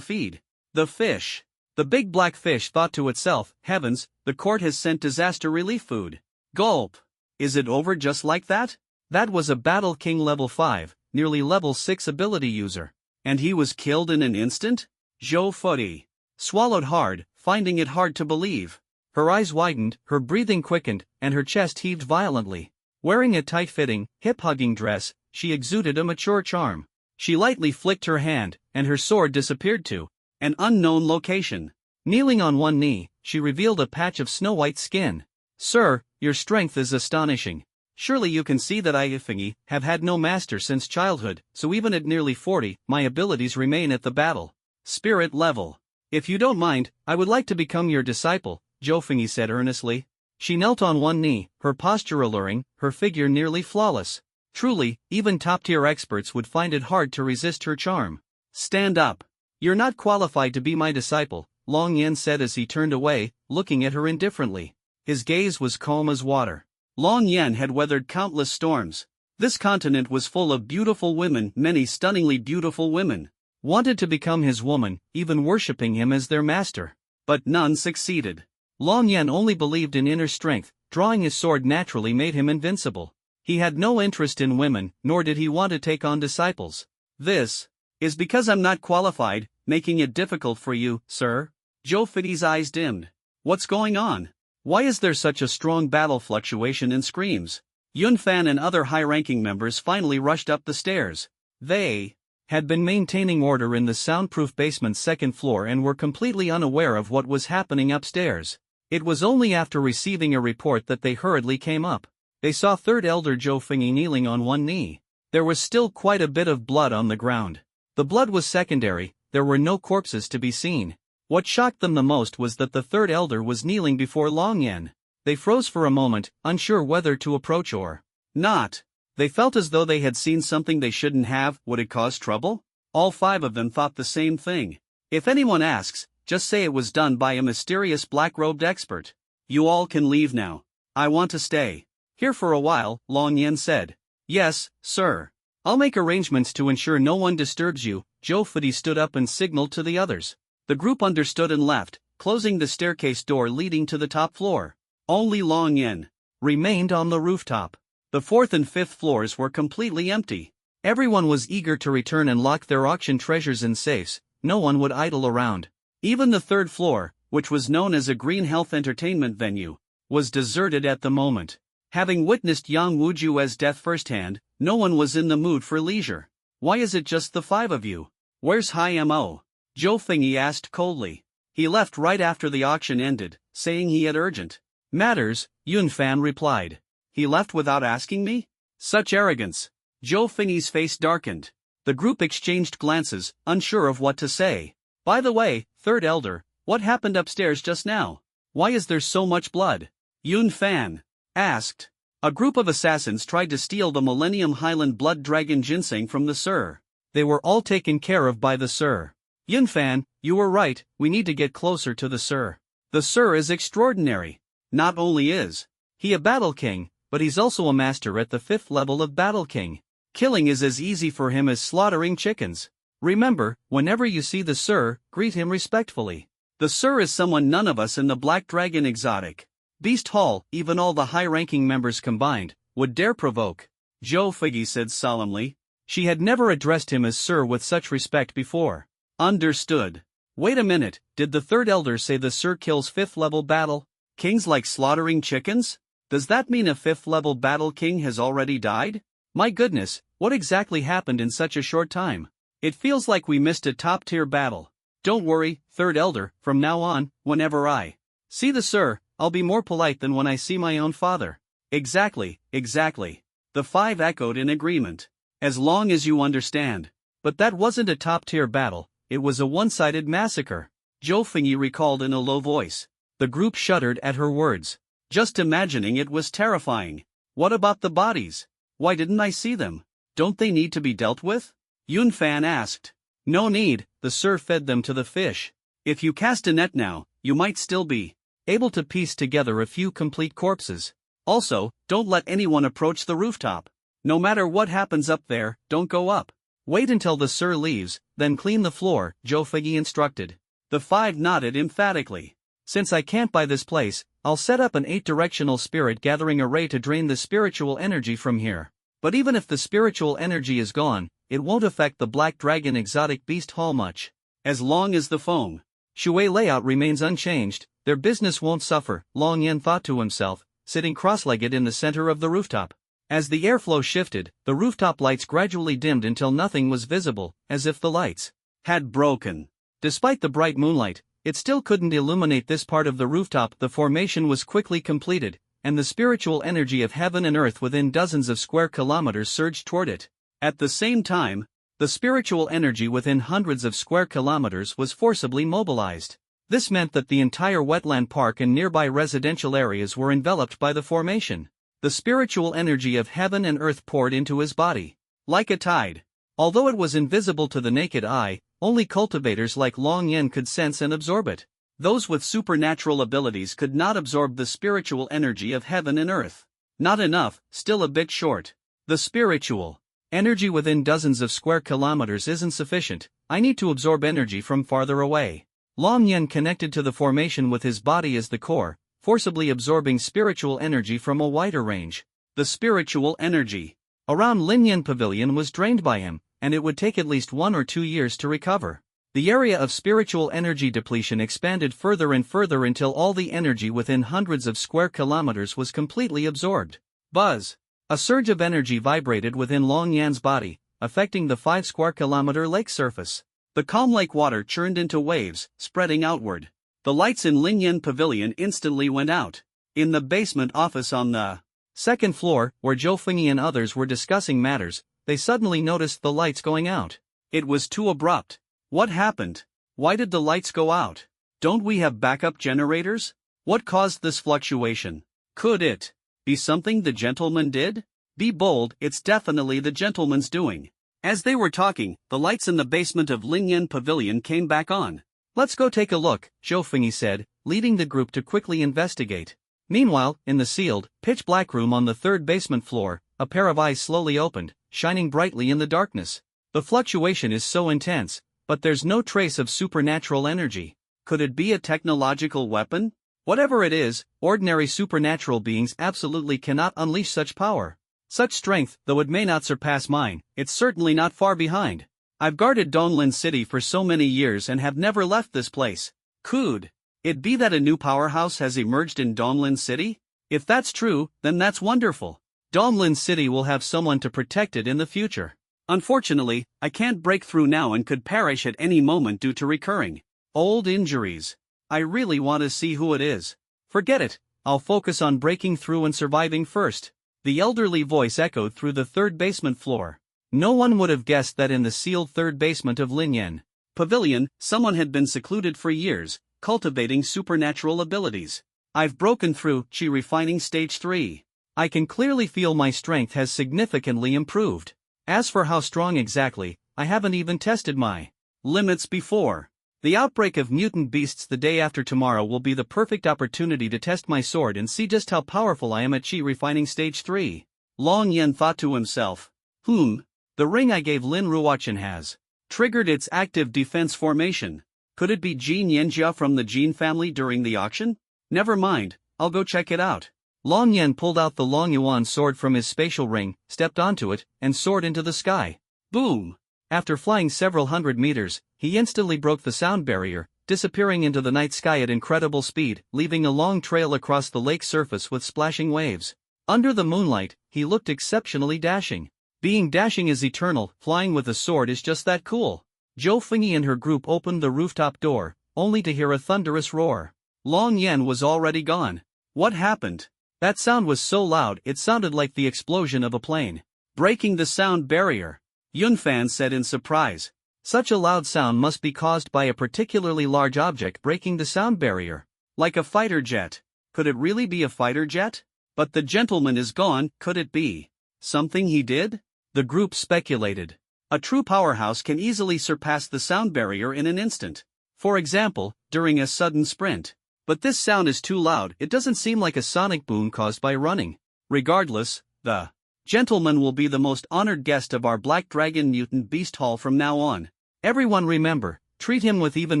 feed the fish. The big black fish thought to itself, heavens, the court has sent disaster relief food. Gulp. Is it over just like that? That was a Battle King level 5, nearly level 6 ability user. And he was killed in an instant? Zhou Fengyi swallowed hard, finding it hard to believe. Her eyes widened, her breathing quickened, and her chest heaved violently. Wearing a tight-fitting, hip-hugging dress, she exuded a mature charm. She lightly flicked her hand, and her sword disappeared to an unknown location. Kneeling on one knee, she revealed a patch of snow-white skin. Sir, your strength is astonishing. Surely you can see that I, Fengyi, have had no master since childhood, so even at nearly 40, my abilities remain at the battle spirit level. If you don't mind, I would like to become your disciple, Zhou Fengyi said earnestly. She knelt on one knee, her posture alluring, her figure nearly flawless. Truly, even top-tier experts would find it hard to resist her charm. Stand up. You're not qualified to be my disciple, Long Yan said as he turned away, looking at her indifferently. His gaze was calm as water. Long Yan had weathered countless storms. This continent was full of beautiful women, many stunningly beautiful women. Wanted to become his woman, even worshipping him as their master. But none succeeded. Long Yan only believed in inner strength, drawing his sword naturally made him invincible. He had no interest in women, nor did he want to take on disciples. This is because I'm not qualified, making it difficult for you, sir. Zhou Fengyi's eyes dimmed. What's going on? Why is there such a strong battle fluctuation and screams? Yun Fan and other high-ranking members finally rushed up the stairs. They had been maintaining order in the soundproof basement's second floor and were completely unaware of what was happening upstairs. It was only after receiving a report that they hurriedly came up. They saw Third Elder Zhou Fengyi kneeling on one knee. There was still quite a bit of blood on the ground. The blood was secondary, there were no corpses to be seen. What shocked them the most was that the Third Elder was kneeling before Long Yan. They froze for a moment, unsure whether to approach or not. They felt as though they had seen something they shouldn't have. Would it cause trouble? All 5 of them thought the same thing. If anyone asks, just say it was done by a mysterious black-robed expert. You all can leave now. I want to stay here for a while, Long Yan said. Yes, sir. I'll make arrangements to ensure no one disturbs you. Zhou Fengyi stood up and signaled to the others. The group understood and left, closing the staircase door leading to the top floor. Only Long Yen remained on the rooftop. The fourth and fifth floors were completely empty. Everyone was eager to return and lock their auction treasures in safes. No one would idle around. Even the third floor, which was known as a green health entertainment venue, was deserted at the moment. Having witnessed Yang Wuju's death firsthand, no one was in the mood for leisure. Why is it just the five of you? Where's Hai Mo? Zhou Fengyi asked coldly. He left right after the auction ended, saying he had urgent matters, Yun Fan replied. He left without asking me? Such arrogance. Zhou Fengyi's face darkened. The group exchanged glances, unsure of what to say. By the way, third elder, what happened upstairs just now? Why is there so much blood? Yun Fan asked. A group of assassins tried to steal the Millennium Highland Blood Dragon ginseng from the Sir. They were all taken care of by the Sir. Yun Fan, you were right, we need to get closer to the Sir. The Sir is extraordinary. Not only is he a battle king, but he's also a master at the 5th level of battle king. Killing is as easy for him as slaughtering chickens. Remember, whenever you see the Sir, greet him respectfully. The Sir is someone none of us in the Black Dragon Exotic Beast Hall, even all the high-ranking members combined, would dare provoke. Zhou Fengyi said solemnly. She had never addressed him as Sir with such respect before. Understood. Wait a minute, did the third elder say the Sir kills 5th level battle kings like slaughtering chickens? Does that mean a 5th level battle king has already died? My goodness, what exactly happened in such a short time? It feels like we missed a top-tier battle. Don't worry, third elder, from now on, whenever I see the Sir, I'll be more polite than when I see my own father. Exactly, exactly. The five echoed in agreement. As long as you understand. But that wasn't a top-tier battle, it was a one-sided massacre. Zhou Fengyi recalled in a low voice. The group shuddered at her words. Just imagining it was terrifying. What about the bodies? Why didn't I see them? Don't they need to be dealt with? Yun Fan asked. No need, the Sir fed them to the fish. If you cast a net now, you might still be able to piece together a few complete corpses. Also, don't let anyone approach the rooftop. No matter what happens up there, don't go up. Wait until the Sir leaves, then clean the floor, Zhou Fengyi instructed. The five nodded emphatically. Since I can't buy this place, I'll set up an 8-directional spirit gathering array to drain the spiritual energy from here. But even if the spiritual energy is gone, it won't affect the Black Dragon Exotic Beast Hall much. As long as the Feng Shui layout remains unchanged, their business won't suffer, Long Yen thought to himself, sitting cross-legged in the center of the rooftop. As the airflow shifted, the rooftop lights gradually dimmed until nothing was visible, as if the lights had broken. Despite the bright moonlight, it still couldn't illuminate this part of the rooftop. The formation was quickly completed, and the spiritual energy of heaven and earth within dozens of square kilometers surged toward it. At the same time, the spiritual energy within hundreds of square kilometers was forcibly mobilized. This meant that the entire wetland park and nearby residential areas were enveloped by the formation. The spiritual energy of heaven and earth poured into his body like a tide. Although it was invisible to the naked eye, only cultivators like Long Yen could sense and absorb it. Those with supernatural abilities could not absorb the spiritual energy of heaven and earth. Not enough, still a bit short. The spiritual energy within dozens of square kilometers isn't sufficient. I need to absorb energy from farther away. Long Yen connected to the formation with his body as the core, forcibly absorbing spiritual energy from a wider range. The spiritual energy around Linyan Pavilion was drained by him, and it would take at least 1 or 2 years to recover. The area of spiritual energy depletion expanded further and further until all the energy within hundreds of square kilometers was completely absorbed. Buzz! A surge of energy vibrated within Long Yan's body, affecting the 5 square kilometer lake surface. The calm lake water churned into waves, spreading outward. The lights in Linyan Pavilion instantly went out. In the basement office on the second floor, where Zhou Fengyi and others were discussing matters, they suddenly noticed the lights going out. It was too abrupt. What happened? Why did the lights go out? Don't we have backup generators? What caused this fluctuation? Could it be something the gentleman did? Be bold, it's definitely the gentleman's doing. As they were talking, the lights in the basement of Linyan Pavilion came back on. Let's go take a look, Zhou Fengyi said, leading the group to quickly investigate. Meanwhile, in the sealed, pitch-black room on the 3rd basement floor, a pair of eyes slowly opened, shining brightly in the darkness. The fluctuation is so intense, but there's no trace of supernatural energy. Could it be a technological weapon? Whatever it is, ordinary supernatural beings absolutely cannot unleash such power. Such strength, though it may not surpass mine, it's certainly not far behind. I've guarded Donglin City for so many years and have never left this place. Could it be that a new powerhouse has emerged in Donglin City? If that's true, then that's wonderful. Donglin City will have someone to protect it in the future. Unfortunately, I can't break through now and could perish at any moment due to recurring old injuries. I really want to see who it is. Forget it, I'll focus on breaking through and surviving first. The elderly voice echoed through the third basement floor. No one would have guessed that in the sealed third basement of Linyan Pavilion, someone had been secluded for years, cultivating supernatural abilities. I've broken through Chi refining stage 3. I can clearly feel my strength has significantly improved. As for how strong exactly, I haven't even tested my limits before. The outbreak of mutant beasts the day after tomorrow will be the perfect opportunity to test my sword and see just how powerful I am at Chi refining stage 3. Long Yen thought to himself. The ring I gave Lin Ruochen has triggered its active defense formation. Could it be Jin Yenjia from the Jin family during the auction? Never mind, I'll go check it out. Long Yen pulled out the Long Yuan sword from his spatial ring, stepped onto it, and soared into the sky. Boom! After flying several hundred meters, he instantly broke the sound barrier, disappearing into the night sky at incredible speed, leaving a long trail across the lake's surface with splashing waves. Under the moonlight, he looked exceptionally dashing. Being dashing is eternal, flying with a sword is just that cool. Zhou Fengyi and her group opened the rooftop door, only to hear a thunderous roar. Long Yen was already gone. What happened? That sound was so loud it sounded like the explosion of a plane. Breaking the sound barrier. Yunfan said in surprise. Such a loud sound must be caused by a particularly large object breaking the sound barrier. Like a fighter jet. Could it really be a fighter jet? But the gentleman is gone, could it be something he did? The group speculated. A true powerhouse can easily surpass the sound barrier in an instant. For example, during a sudden sprint. But this sound is too loud, it doesn't seem like a sonic boom caused by running. Regardless, the gentleman will be the most honored guest of our Black Dragon Mutant Beast Hall from now on. Everyone remember, treat him with even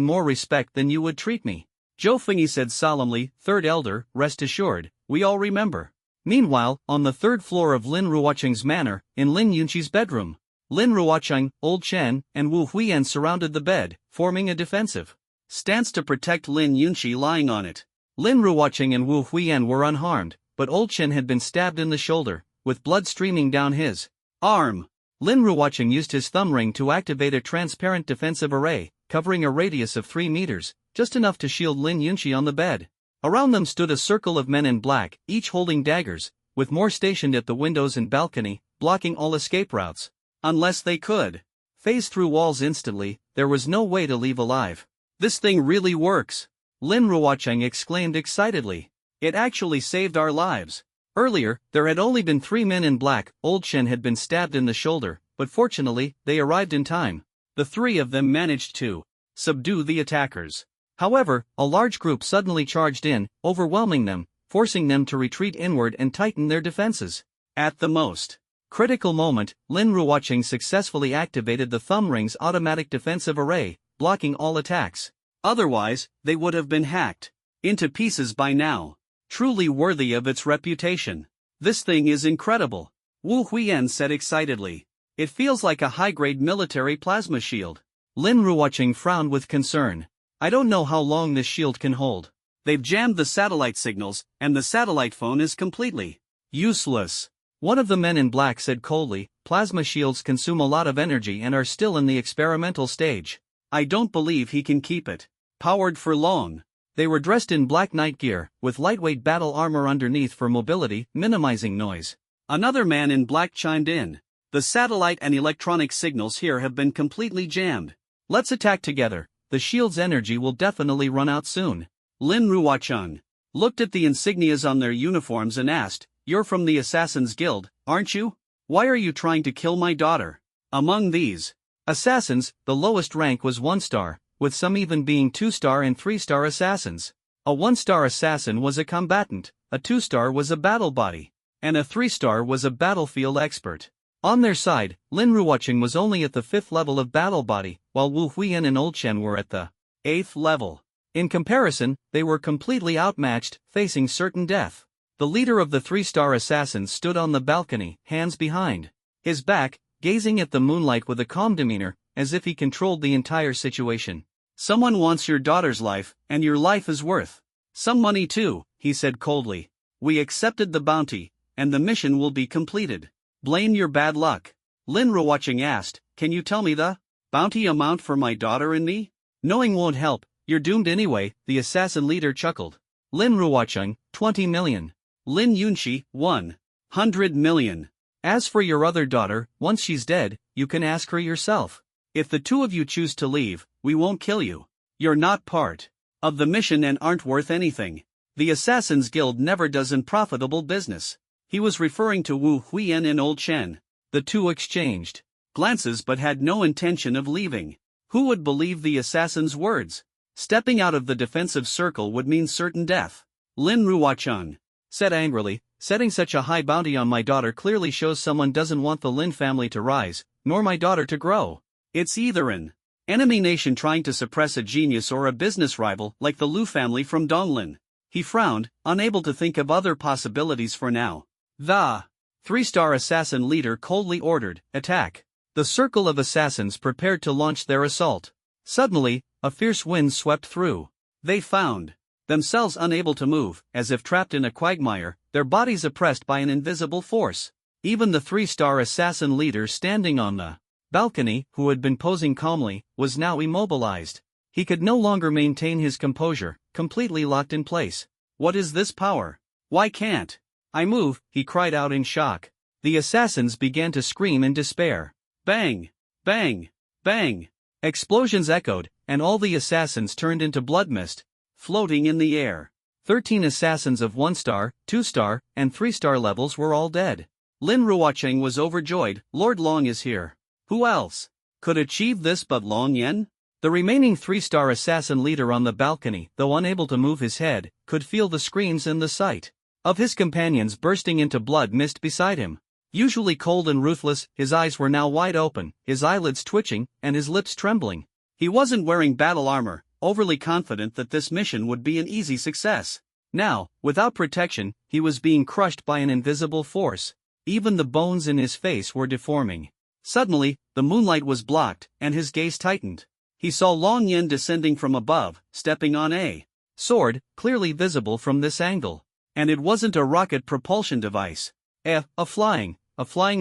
more respect than you would treat me. Zhou Fengyi said solemnly, Third Elder, rest assured, we all remember. Meanwhile, on the third floor of Lin Ruocheng's manor, in Lin Yunqi's bedroom, Lin Ruocheng, Old Chen, and Wu Huiyan surrounded the bed, forming a defensive stance to protect Lin Yunqi lying on it. Lin Ruocheng and Wu Huiyan were unharmed, but Old Chen had been stabbed in the shoulder, with blood streaming down his arm. Lin Ruocheng used his thumb ring to activate a transparent defensive array, covering a radius of 3 meters, just enough to shield Lin Yunqi on the bed. Around them stood a circle of men in black, each holding daggers, with more stationed at the windows and balcony, blocking all escape routes. Unless they could phase through walls instantly, there was no way to leave alive. This thing really works! Lin Ruocheng exclaimed excitedly. It actually saved our lives. Earlier, there had only been 3 men in black. Old Chen had been stabbed in the shoulder, but fortunately, they arrived in time. The 3 of them managed to subdue the attackers. However, a large group suddenly charged in, overwhelming them, forcing them to retreat inward and tighten their defenses. At the most critical moment, Lin Ruocheng successfully activated the thumb ring's automatic defensive array, blocking all attacks. Otherwise, they would have been hacked into pieces by now. Truly worthy of its reputation. This thing is incredible. Wu Huiyan said excitedly. It feels like a high-grade military plasma shield. Lin Ruocheng frowned with concern. I don't know how long this shield can hold. They've jammed the satellite signals, and the satellite phone is completely useless. One of the men in black said coldly, plasma shields consume a lot of energy and are still in the experimental stage. I don't believe he can keep it powered for long. They were dressed in black night gear, with lightweight battle armor underneath for mobility, minimizing noise. Another man in black chimed in. The satellite and electronic signals here have been completely jammed. Let's attack together. The shield's energy will definitely run out soon. Lin Ruocheng looked at the insignias on their uniforms and asked, You're from the Assassin's Guild, aren't you? Why are you trying to kill my daughter? Among these assassins, the lowest rank was 1-star, with some even being 2-star and 3-star assassins. A 1-star assassin was a combatant, a 2-star was a battle body, and a 3-star was a battlefield expert. On their side, Lin Ruocheng was only at the 5th level of battle body, while Wu Huiyan and Old Chen were at the 8th level. In comparison, they were completely outmatched, facing certain death. The leader of the three-star assassins stood on the balcony, hands behind his back, gazing at the moonlight with a calm demeanor, as if he controlled the entire situation. "Someone wants your daughter's life, and your life is worth some money too," he said coldly. "We accepted the bounty, and the mission will be completed. Blame your bad luck." Lin Ruocheng asked, "Can you tell me the bounty amount for my daughter and me?" "Knowing won't help, you're doomed anyway," the assassin leader chuckled. Lin Ruocheng, 20 million. Lin Yunxi, 100 million. As for your other daughter, once she's dead, you can ask her yourself. If the two of you choose to leave, we won't kill you. You're not part of the mission and aren't worth anything. The Assassin's Guild never does unprofitable business. He was referring to Wu Huiyan and Old Chen. The two exchanged glances but had no intention of leaving. Who would believe the assassin's words? Stepping out of the defensive circle would mean certain death. Lin Ruocheng said angrily, "Setting such a high bounty on my daughter clearly shows someone doesn't want the Lin family to rise, nor my daughter to grow. It's either an enemy nation trying to suppress a genius or a business rival like the Lu family from Donglin." He frowned, unable to think of other possibilities for now. The three-star assassin leader coldly ordered, "Attack." The circle of assassins prepared to launch their assault. Suddenly, a fierce wind swept through. They found themselves unable to move, as if trapped in a quagmire, their bodies oppressed by an invisible force. Even the three-star assassin leader standing on the balcony, who had been posing calmly, was now immobilized. He could no longer maintain his composure, completely locked in place. "What is this power? Why can't I move?" he cried out in shock. The assassins began to scream in despair. Bang! Bang! Bang! Explosions echoed, and all the assassins turned into blood mist, floating in the air. 13 assassins of 1-star, 2-star, and 3-star levels were all dead. Lin Ruocheng was overjoyed. "Lord Long is here. Who else could achieve this but Long Yen?" The remaining 3-star assassin leader on the balcony, though unable to move his head, could feel the screams and the sight of his companions bursting into blood mist beside him. Usually cold and ruthless, his eyes were now wide open, his eyelids twitching, and his lips trembling. He wasn't wearing battle armor, overly confident that this mission would be an easy success. Now, without protection, he was being crushed by an invisible force. Even the bones in his face were deforming. Suddenly, the moonlight was blocked, and his gaze tightened. He saw Long Yen descending from above, stepping on a sword, clearly visible from this angle. And it wasn't a rocket propulsion device. A flying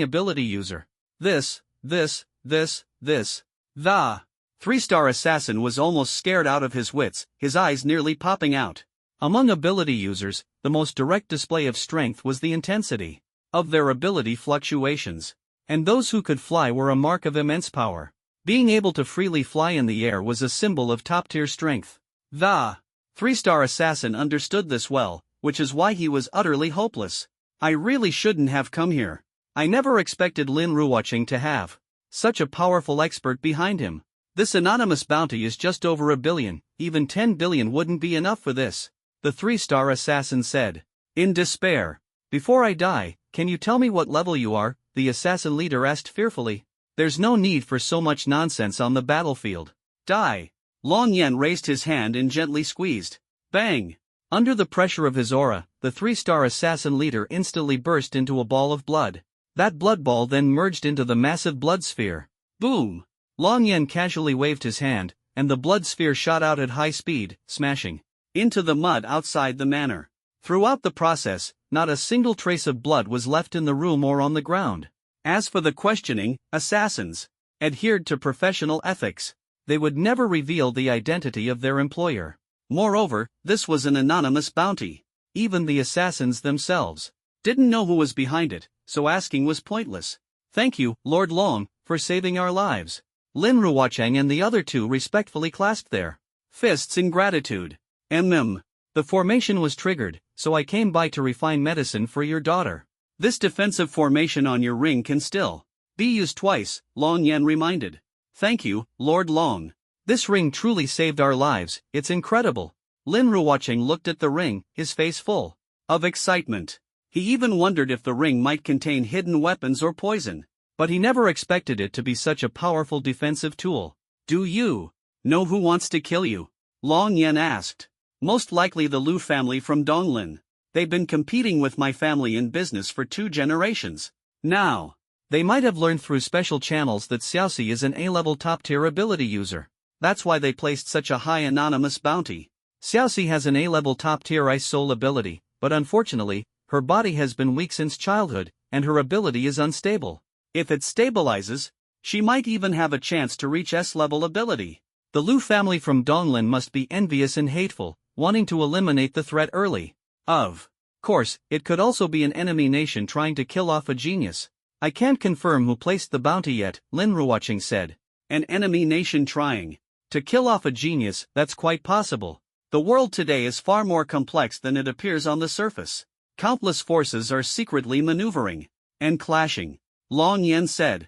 ability user. The 3-star assassin was almost scared out of his wits, his eyes nearly popping out. Among ability users, the most direct display of strength was the intensity of their ability fluctuations. And those who could fly were a mark of immense power. Being able to freely fly in the air was a symbol of top-tier strength. The 3-star assassin understood this well, which is why he was utterly hopeless. "I really shouldn't have come here. I never expected Lin Ruocheng to have such a powerful expert behind him. This anonymous bounty is just over 1 billion, even 10 billion wouldn't be enough for this," the 3-star assassin said, in despair. "Before I die, can you tell me what level you are?" the assassin leader asked fearfully. "There's no need for so much nonsense on the battlefield. Die." Long Yen raised his hand and gently squeezed. Bang! Under the pressure of his aura, the 3-star assassin leader instantly burst into a ball of blood. That blood ball then merged into the massive blood sphere. Boom! Long Yen casually waved his hand, and the blood sphere shot out at high speed, smashing into the mud outside the manor. Throughout the process, not a single trace of blood was left in the room or on the ground. As for the questioning, assassins adhered to professional ethics. They would never reveal the identity of their employer. Moreover, this was an anonymous bounty. Even the assassins themselves didn't know who was behind it, so asking was pointless. "Thank you, Lord Long, for saving our lives." Lin Ruocheng and the other two respectfully clasped their fists in gratitude. The formation was triggered, so I came by to refine medicine for your daughter. This defensive formation on your ring can still be used twice, Long Yen reminded. "Thank you, Lord Long. This ring truly saved our lives, it's incredible." Lin Ruocheng looked at the ring, his face full of excitement. He even wondered if the ring might contain hidden weapons or poison. But he never expected it to be such a powerful defensive tool. "Do you know who wants to kill you?" Long Yan asked. Most likely the Lu family from Donglin. They've been competing with my family in business for 2 generations. Now, they might have learned through special channels that Xiaoxi is an A-level top-tier ability user. That's why they placed such a high anonymous bounty. Xiaoxi has an A-level top-tier Ice Soul ability, but unfortunately, her body has been weak since childhood, and her ability is unstable. If it stabilizes, she might even have a chance to reach S-level ability. The Lu family from Donglin must be envious and hateful, wanting to eliminate the threat early. Of course, it could also be an enemy nation trying to kill off a genius. I can't confirm who placed the bounty yet, Lin Ruocheng said. An enemy nation trying to kill off a genius, that's quite possible. The world today is far more complex than it appears on the surface. Countless forces are secretly maneuvering and clashing, Long Yan said.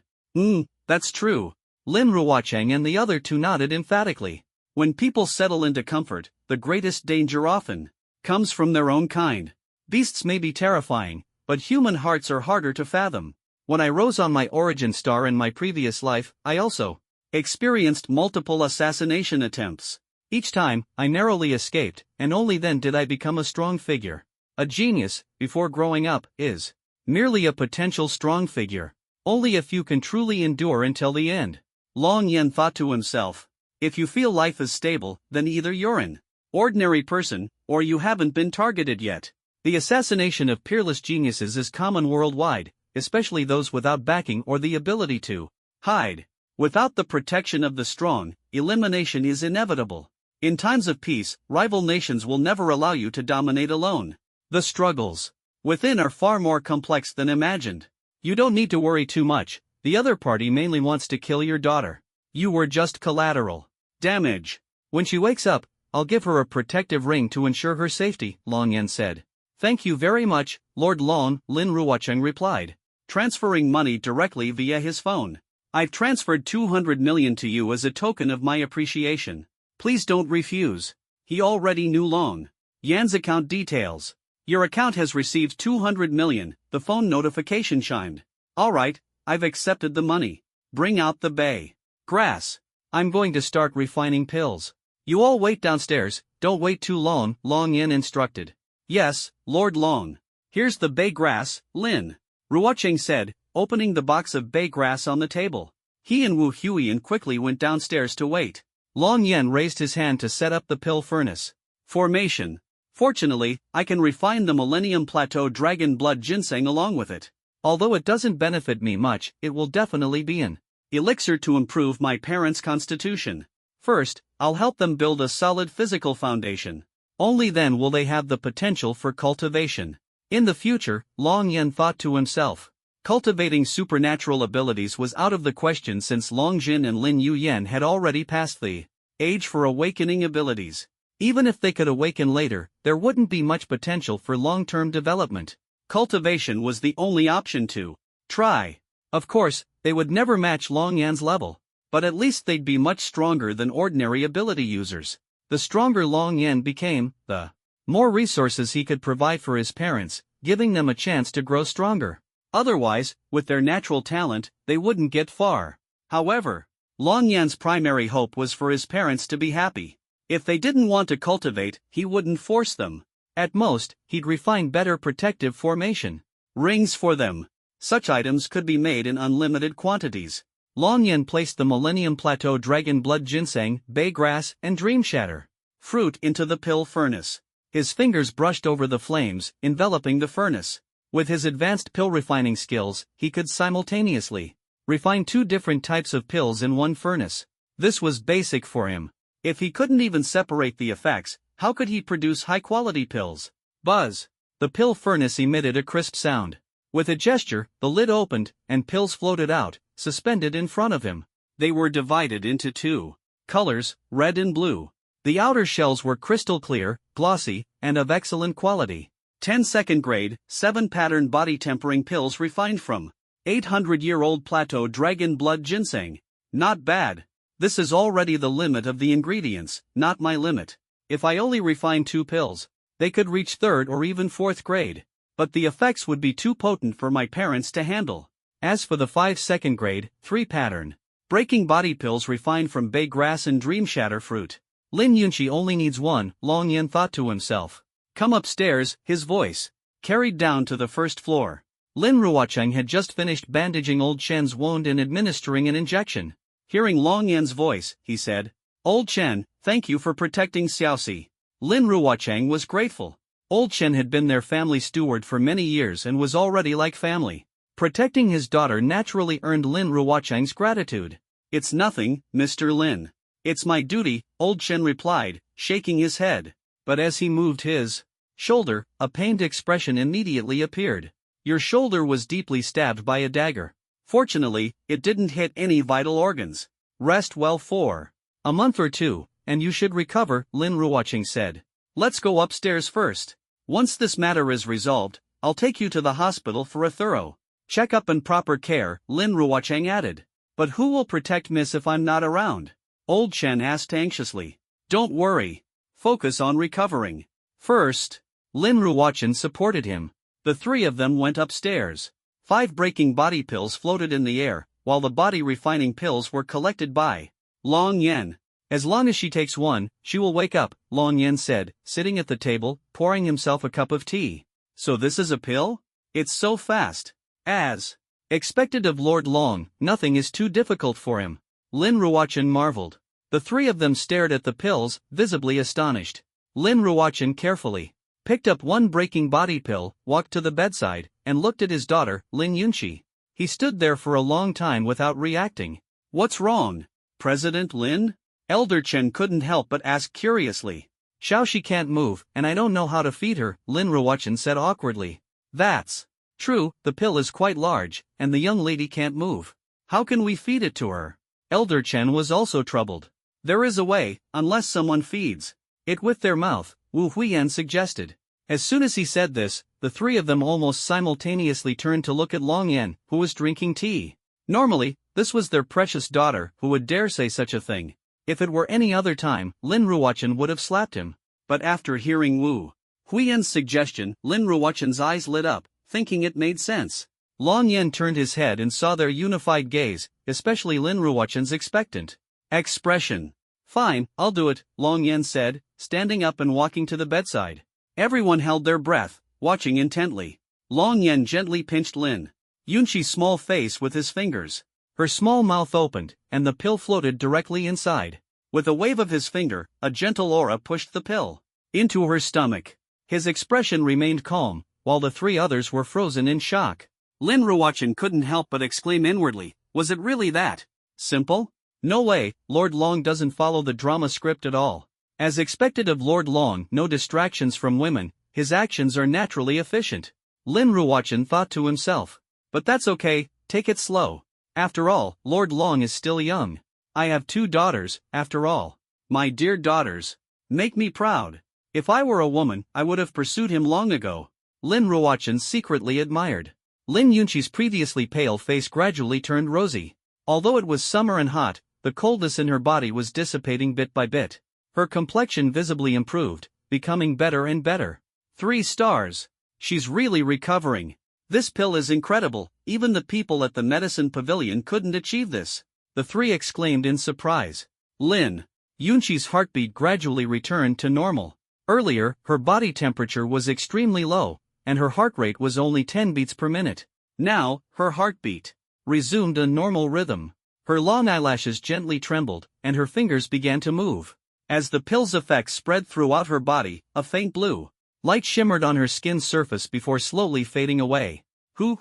That's true. Lin Ruocheng and the other 2 nodded emphatically. When people settle into comfort, the greatest danger often comes from their own kind. Beasts may be terrifying, but human hearts are harder to fathom. When I rose on my origin star in my previous life, I also experienced multiple assassination attempts. Each time, I narrowly escaped, and only then did I become a strong figure. A genius, before growing up, is merely a potential strong figure. Only a few can truly endure until the end. Long Yan thought to himself. If you feel life is stable, then either you're an ordinary person, or you haven't been targeted yet. The assassination of peerless geniuses is common worldwide, especially those without backing or the ability to hide. Without the protection of the strong, elimination is inevitable. In times of peace, rival nations will never allow you to dominate alone. The struggles within are far more complex than imagined. You don't need to worry too much. The other party mainly wants to kill your daughter. You were just collateral damage. When she wakes up, I'll give her a protective ring to ensure her safety, Long Yan said. Thank you very much, Lord Long, Lin Ruocheng replied, transferring money directly via his phone. I've transferred 200 million to you as a token of my appreciation. Please don't refuse. He already knew Long Yan's account details. Your account has received 200 million, the phone notification chimed. Alright, I've accepted the money. Bring out the bay grass. I'm going to start refining pills. You all wait downstairs, don't wait too long, Long Yan instructed. Yes, Lord Long. Here's the bay grass, Lin Ruocheng said, opening the box of bay grass on the table. He and Wu Huiyan quickly went downstairs to wait. Long Yan raised his hand to set up the pill furnace formation. Fortunately, I can refine the Millennium Plateau Dragon Blood Ginseng along with it. Although it doesn't benefit me much, it will definitely be an elixir to improve my parents' constitution. First, I'll help them build a solid physical foundation. Only then will they have the potential for cultivation. In the future, Long Yan thought to himself. Cultivating supernatural abilities was out of the question since Long Jin and Lin Yuyan had already passed the age for awakening abilities. Even if they could awaken later, there wouldn't be much potential for long-term development. Cultivation was the only option to try. Of course, they would never match Long Yan's level, but at least they'd be much stronger than ordinary ability users. The stronger Long Yan became, the more resources he could provide for his parents, giving them a chance to grow stronger. Otherwise, with their natural talent, they wouldn't get far. However, Long Yan's primary hope was for his parents to be happy. If they didn't want to cultivate, he wouldn't force them. At most, he'd refine better protective formation rings for them. Such items could be made in unlimited quantities. Long Yan placed the Millennium Plateau Dragon Blood Ginseng, Bay Grass, and Dream Shatter fruit into the pill furnace. His fingers brushed over the flames, enveloping the furnace. With his advanced pill refining skills, he could simultaneously refine 2 different types of pills in one furnace. This was basic for him. If he couldn't even separate the effects, how could he produce high-quality pills? Buzz! The pill furnace emitted a crisp sound. With a gesture, the lid opened, and pills floated out, suspended in front of him. They were divided into 2 colors, red and blue. The outer shells were crystal clear, glossy, and of excellent quality. 10 second grade, 7 pattern body tempering pills refined from 800-year-old Plateau Dragon Blood Ginseng. Not bad. This is already the limit of the ingredients, not my limit. If I only refine 2 pills, they could reach 3rd or even 4th grade. But the effects would be too potent for my parents to handle. As for the 5 second grade, 3 pattern breaking body pills refined from bay grass and dream shatter fruit, Lin Yunqi only needs one, Long Yan thought to himself. Come upstairs, his voice carried down to the first floor. Lin Ruocheng had just finished bandaging Old Chen's wound and administering an injection. Hearing Long Yan's voice, he said, Old Chen, thank you for protecting Xiaoxi. Lin Ruocheng was grateful. Old Chen had been their family steward for many years and was already like family. Protecting his daughter naturally earned Lin Ruocheng's gratitude. It's nothing, Mr. Lin. It's my duty, Old Chen replied, shaking his head. But as he moved his shoulder, a pained expression immediately appeared. Your shoulder was deeply stabbed by a dagger. Fortunately, it didn't hit any vital organs. Rest well for a month or two, and you should recover, Lin Ruocheng said. Let's go upstairs first. Once this matter is resolved, I'll take you to the hospital for a thorough checkup and proper care, Lin Ruocheng added. But who will protect Miss if I'm not around? Old Chen asked anxiously. Don't worry. Focus on recovering. First. Lin Ruocheng supported him. The three of them went upstairs. 5 breaking body pills floated in the air, while the body refining pills were collected by Long Yan. As long as she takes one, she will wake up, Long Yan said, sitting at the table, pouring himself a cup of tea. So this is a pill? It's so fast. As expected of Lord Long, nothing is too difficult for him. Lin Ruocheng marveled. The three of them stared at the pills, visibly astonished. Lin Ruocheng carefully picked up one breaking body pill, walked to the bedside, and looked at his daughter, Lin Yunqi. He stood there for a long time without reacting. What's wrong, President Lin? Elder Chen couldn't help but ask curiously. Xiaoxi can't move, and I don't know how to feed her, Lin Ruocheng said awkwardly. That's true, the pill is quite large, and the young lady can't move. How can we feed it to her? Elder Chen was also troubled. There is a way, unless someone feeds it with their mouth, Wu Huiyan suggested. As soon as he said this, the three of them almost simultaneously turned to look at Long Yan, who was drinking tea. Normally, this was their precious daughter who would dare say such a thing. If it were any other time, Lin Ruocheng would have slapped him. But after hearing Wu Huiyan's suggestion, Lin Ruocheng's eyes lit up, thinking it made sense. Long Yan turned his head and saw their unified gaze, especially Lin Ruocheng's expectant expression. Fine, I'll do it, Long Yan said, standing up and walking to the bedside. Everyone held their breath, watching intently. Long Yan gently pinched Lin Yunqi's small face with his fingers. Her small mouth opened, and the pill floated directly inside. With a wave of his finger, a gentle aura pushed the pill into her stomach. His expression remained calm, while the three others were frozen in shock. Lin Ruocheng couldn't help but exclaim inwardly, was it really that simple? No way, Lord Long doesn't follow the drama script at all. As expected of Lord Long, no distractions from women, his actions are naturally efficient. Lin Ruocheng thought to himself. But that's okay, take it slow. After all, Lord Long is still young. I have 2 daughters, after all. My dear daughters. Make me proud. If I were a woman, I would have pursued him long ago. Lin Ruocheng secretly admired. Lin Yunqi's previously pale face gradually turned rosy. Although it was summer and hot, the coldness in her body was dissipating bit by bit. Her complexion visibly improved, becoming better and better. 3 stars. She's really recovering. This pill is incredible, even the people at the medicine pavilion couldn't achieve this. The 3 exclaimed in surprise. Lin Yunqi's heartbeat gradually returned to normal. Earlier, her body temperature was extremely low, and her heart rate was only 10 beats per minute. Now, her heartbeat resumed a normal rhythm. Her long eyelashes gently trembled, and her fingers began to move. As the pill's effects spread throughout her body, a faint blue light shimmered on her skin's surface before slowly fading away. Lin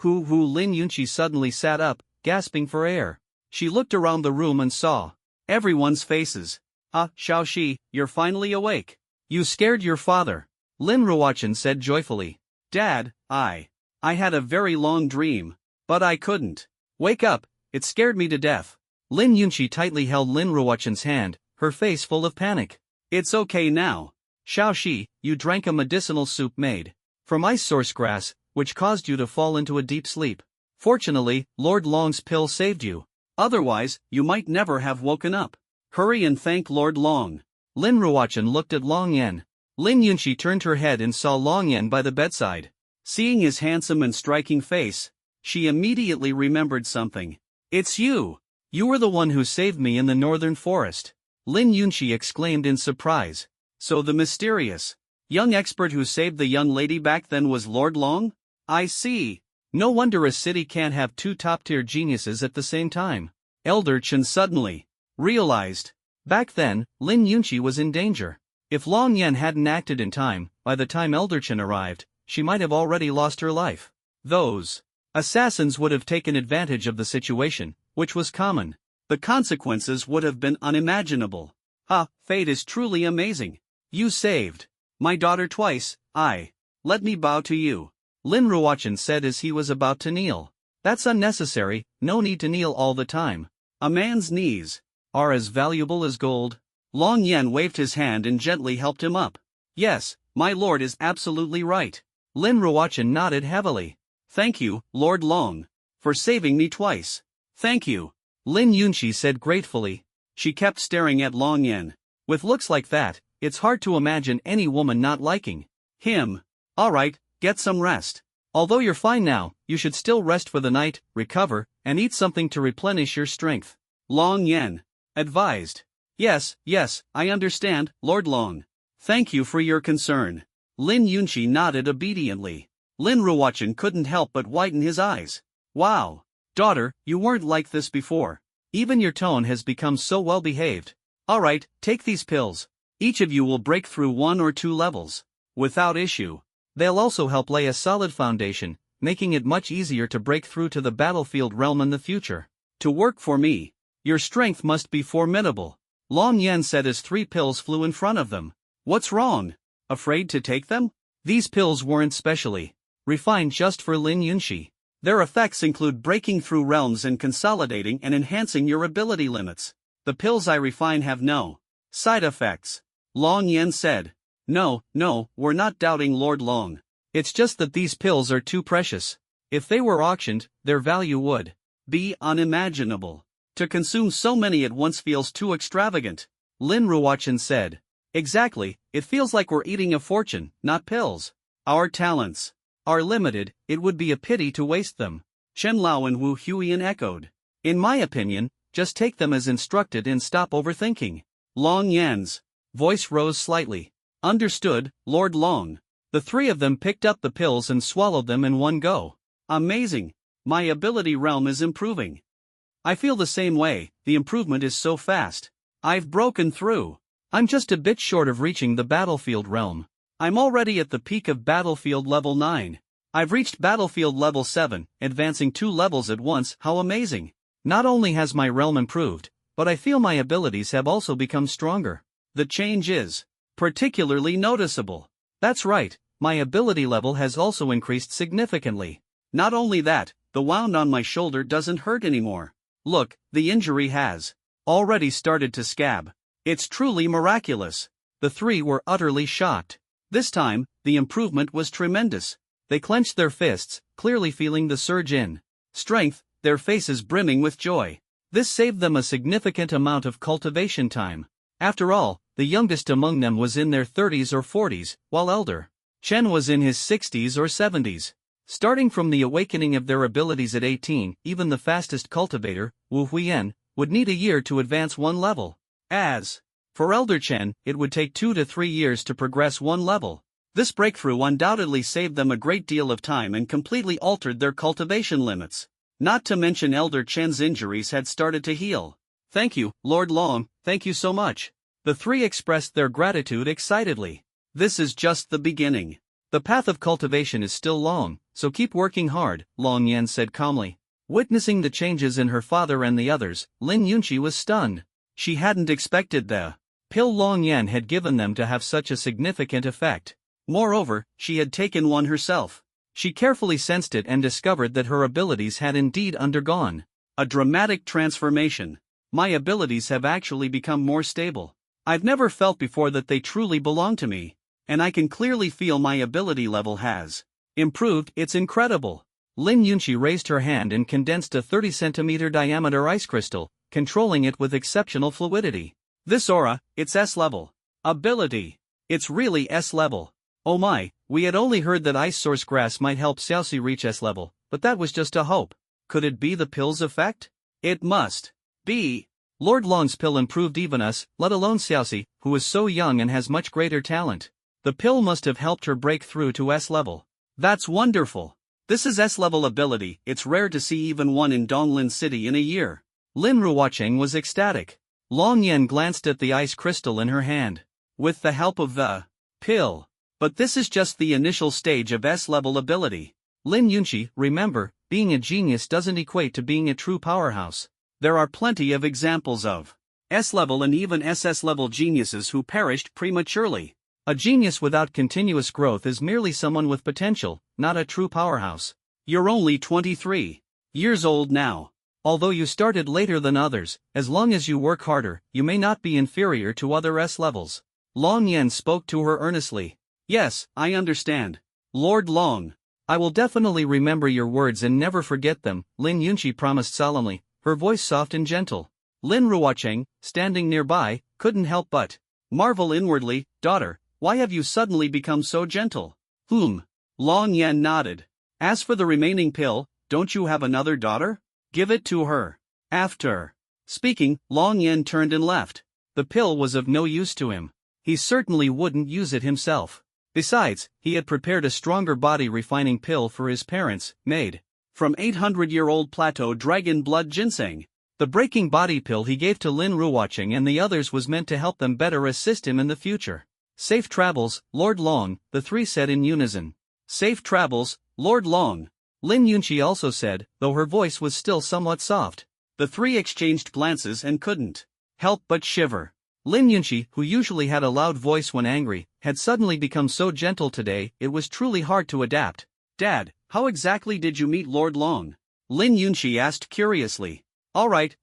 Yunqi suddenly sat up, gasping for air. She looked around the room and saw everyone's faces. Ah, Xiaoxi, you're finally awake. You scared your father. Lin Ruocheng said joyfully. Dad, I had a very long dream. But I couldn't wake up, it scared me to death. Lin Yunqi tightly held Lin Ruocheng's hand, her face full of panic. It's okay now. Xiaoxi, you drank a medicinal soup made from ice source grass, which caused you to fall into a deep sleep. Fortunately, Lord Long's pill saved you. Otherwise, you might never have woken up. Hurry and thank Lord Long. Lin Ruocheng looked at Long Yan. Lin Yunqi turned her head and saw Long Yan by the bedside. Seeing his handsome and striking face, she immediately remembered something. It's you. You were the one who saved me in the northern forest. Lin Yunxi exclaimed in surprise. So the mysterious young expert who saved the young lady back then was Lord Long? I see. No wonder a city can't have two top-tier geniuses at the same time. Elder Chen suddenly realized. Back then, Lin Yunxi was in danger. If Long Yan hadn't acted in time, by the time Elder Chen arrived, she might have already lost her life. Those assassins would have taken advantage of the situation, which was common. The consequences would have been unimaginable. Fate is truly amazing. You saved my daughter twice. Let me bow to you. Lin Ruochen said as he was about to kneel. That's unnecessary, no need to kneel all the time. A man's knees are as valuable as gold. Long Yan waved his hand and gently helped him up. Yes, my lord is absolutely right. Lin Ruochen nodded heavily. Thank you, Lord Long, for saving me twice. Thank you. Lin Yunxi said gratefully. She kept staring at Long Yan. With looks like that, it's hard to imagine any woman not liking him. Alright, get some rest. Although you're fine now, you should still rest for the night, recover, and eat something to replenish your strength. Long Yan advised. Yes, I understand, Lord Long. Thank you for your concern. Lin Yunxi nodded obediently. Lin Ruochen couldn't help but widen his eyes. Wow. Daughter, you weren't like this before. Even your tone has become so well behaved. Alright, take these pills. Each of you will break through 1 or 2 levels without issue. They'll also help lay a solid foundation, making it much easier to break through to the battlefield realm in the future. To work for me, your strength must be formidable. Long Yan said as 3 pills flew in front of them. What's wrong? Afraid to take them? These pills weren't specially refined just for Lin Yunxi. Their effects include breaking through realms and consolidating and enhancing your ability limits. The pills I refine have no side effects. Long Yan said. No, we're not doubting Lord Long. It's just that these pills are too precious. If they were auctioned, their value would be unimaginable. To consume so many at once feels too extravagant. Lin Ruochen said. Exactly, it feels like we're eating a fortune, not pills. Our talents are limited, it would be a pity to waste them. Chen Lao and Wu Huiyan echoed. In my opinion, just take them as instructed and stop overthinking. Long Yan's voice rose slightly. Understood, Lord Long. The 3 of them picked up the pills and swallowed them in one go. Amazing. My ability realm is improving. I feel the same way, the improvement is so fast. I've broken through. I'm just a bit short of reaching the battlefield realm. I'm already at the peak of battlefield level 9. I've reached battlefield level 7, advancing 2 levels at once. How amazing. Not only has my realm improved, but I feel my abilities have also become stronger. The change is particularly noticeable. That's right, my ability level has also increased significantly. Not only that, the wound on my shoulder doesn't hurt anymore. Look, the injury has already started to scab. It's truly miraculous. The 3 were utterly shocked. This time, the improvement was tremendous. They clenched their fists, clearly feeling the surge in strength, their faces brimming with joy. This saved them a significant amount of cultivation time. After all, the youngest among them was in their 30s or 40s, while Elder Chen was in his 60s or 70s. Starting from the awakening of their abilities at 18, even the fastest cultivator, Wu Huiyan, would need a year to advance 1 level. As for Elder Chen, it would take 2 to 3 years to progress 1 level. This breakthrough undoubtedly saved them a great deal of time and completely altered their cultivation limits. Not to mention Elder Chen's injuries had started to heal. Thank you, Lord Long, thank you so much. The 3 expressed their gratitude excitedly. This is just the beginning. The path of cultivation is still long, so keep working hard, Long Yan said calmly. Witnessing the changes in her father and the others, Lin Yunxi was stunned. She hadn't expected the pill Long Yan had given them to have such a significant effect. Moreover, she had taken one herself. She carefully sensed it and discovered that her abilities had indeed undergone a dramatic transformation. My abilities have actually become more stable. I've never felt before that they truly belong to me, and I can clearly feel my ability level has improved. It's incredible. Lin Yunxi raised her hand and condensed a 30-centimeter diameter ice crystal, controlling it with exceptional fluidity. This aura, it's S-level. Ability. It's really S-level. Oh my, we had only heard that ice source grass might help Xiaoxi reach S-level, but that was just a hope. Could it be the pill's effect? It must be. Lord Long's pill improved even us, let alone Xiaoxi, who is so young and has much greater talent. The pill must have helped her break through to S-level. That's wonderful. This is S-level ability, it's rare to see even one in Donglin City in a year. Lin Ruocheng was ecstatic. Long Yan glanced at the ice crystal in her hand. With the help of the pill. But this is just the initial stage of S-level ability. Lin Yunqi, remember, being a genius doesn't equate to being a true powerhouse. There are plenty of examples of S-level and even SS-level geniuses who perished prematurely. A genius without continuous growth is merely someone with potential, not a true powerhouse. You're only 23 years old now. Although you started later than others, as long as you work harder, you may not be inferior to other S-levels. Long Yan spoke to her earnestly. Yes, I understand. Lord Long. I will definitely remember your words and never forget them, Lin Yunqi promised solemnly, her voice soft and gentle. Lin Ruocheng, standing nearby, couldn't help but marvel inwardly. Daughter, why have you suddenly become so gentle? Long Yan nodded. As for the remaining pill, don't you have another daughter? Give it to her. After speaking, Long Yan turned and left. The pill was of no use to him. He certainly wouldn't use it himself. Besides, he had prepared a stronger body refining pill for his parents, made from 800-year-old plateau dragon blood ginseng. The breaking body pill he gave to Lin Ruocheng and the others was meant to help them better assist him in the future. Safe travels, Lord Long, the three said in unison. Safe travels, Lord Long. Lin Yunqi also said, though her voice was still somewhat soft. The three exchanged glances and couldn't help but shiver. Lin Yunqi, who usually had a loud voice when angry, had suddenly become so gentle today it was truly hard to adapt. Dad, how exactly did you meet Lord Long? Lin Yunqi asked curiously. All right,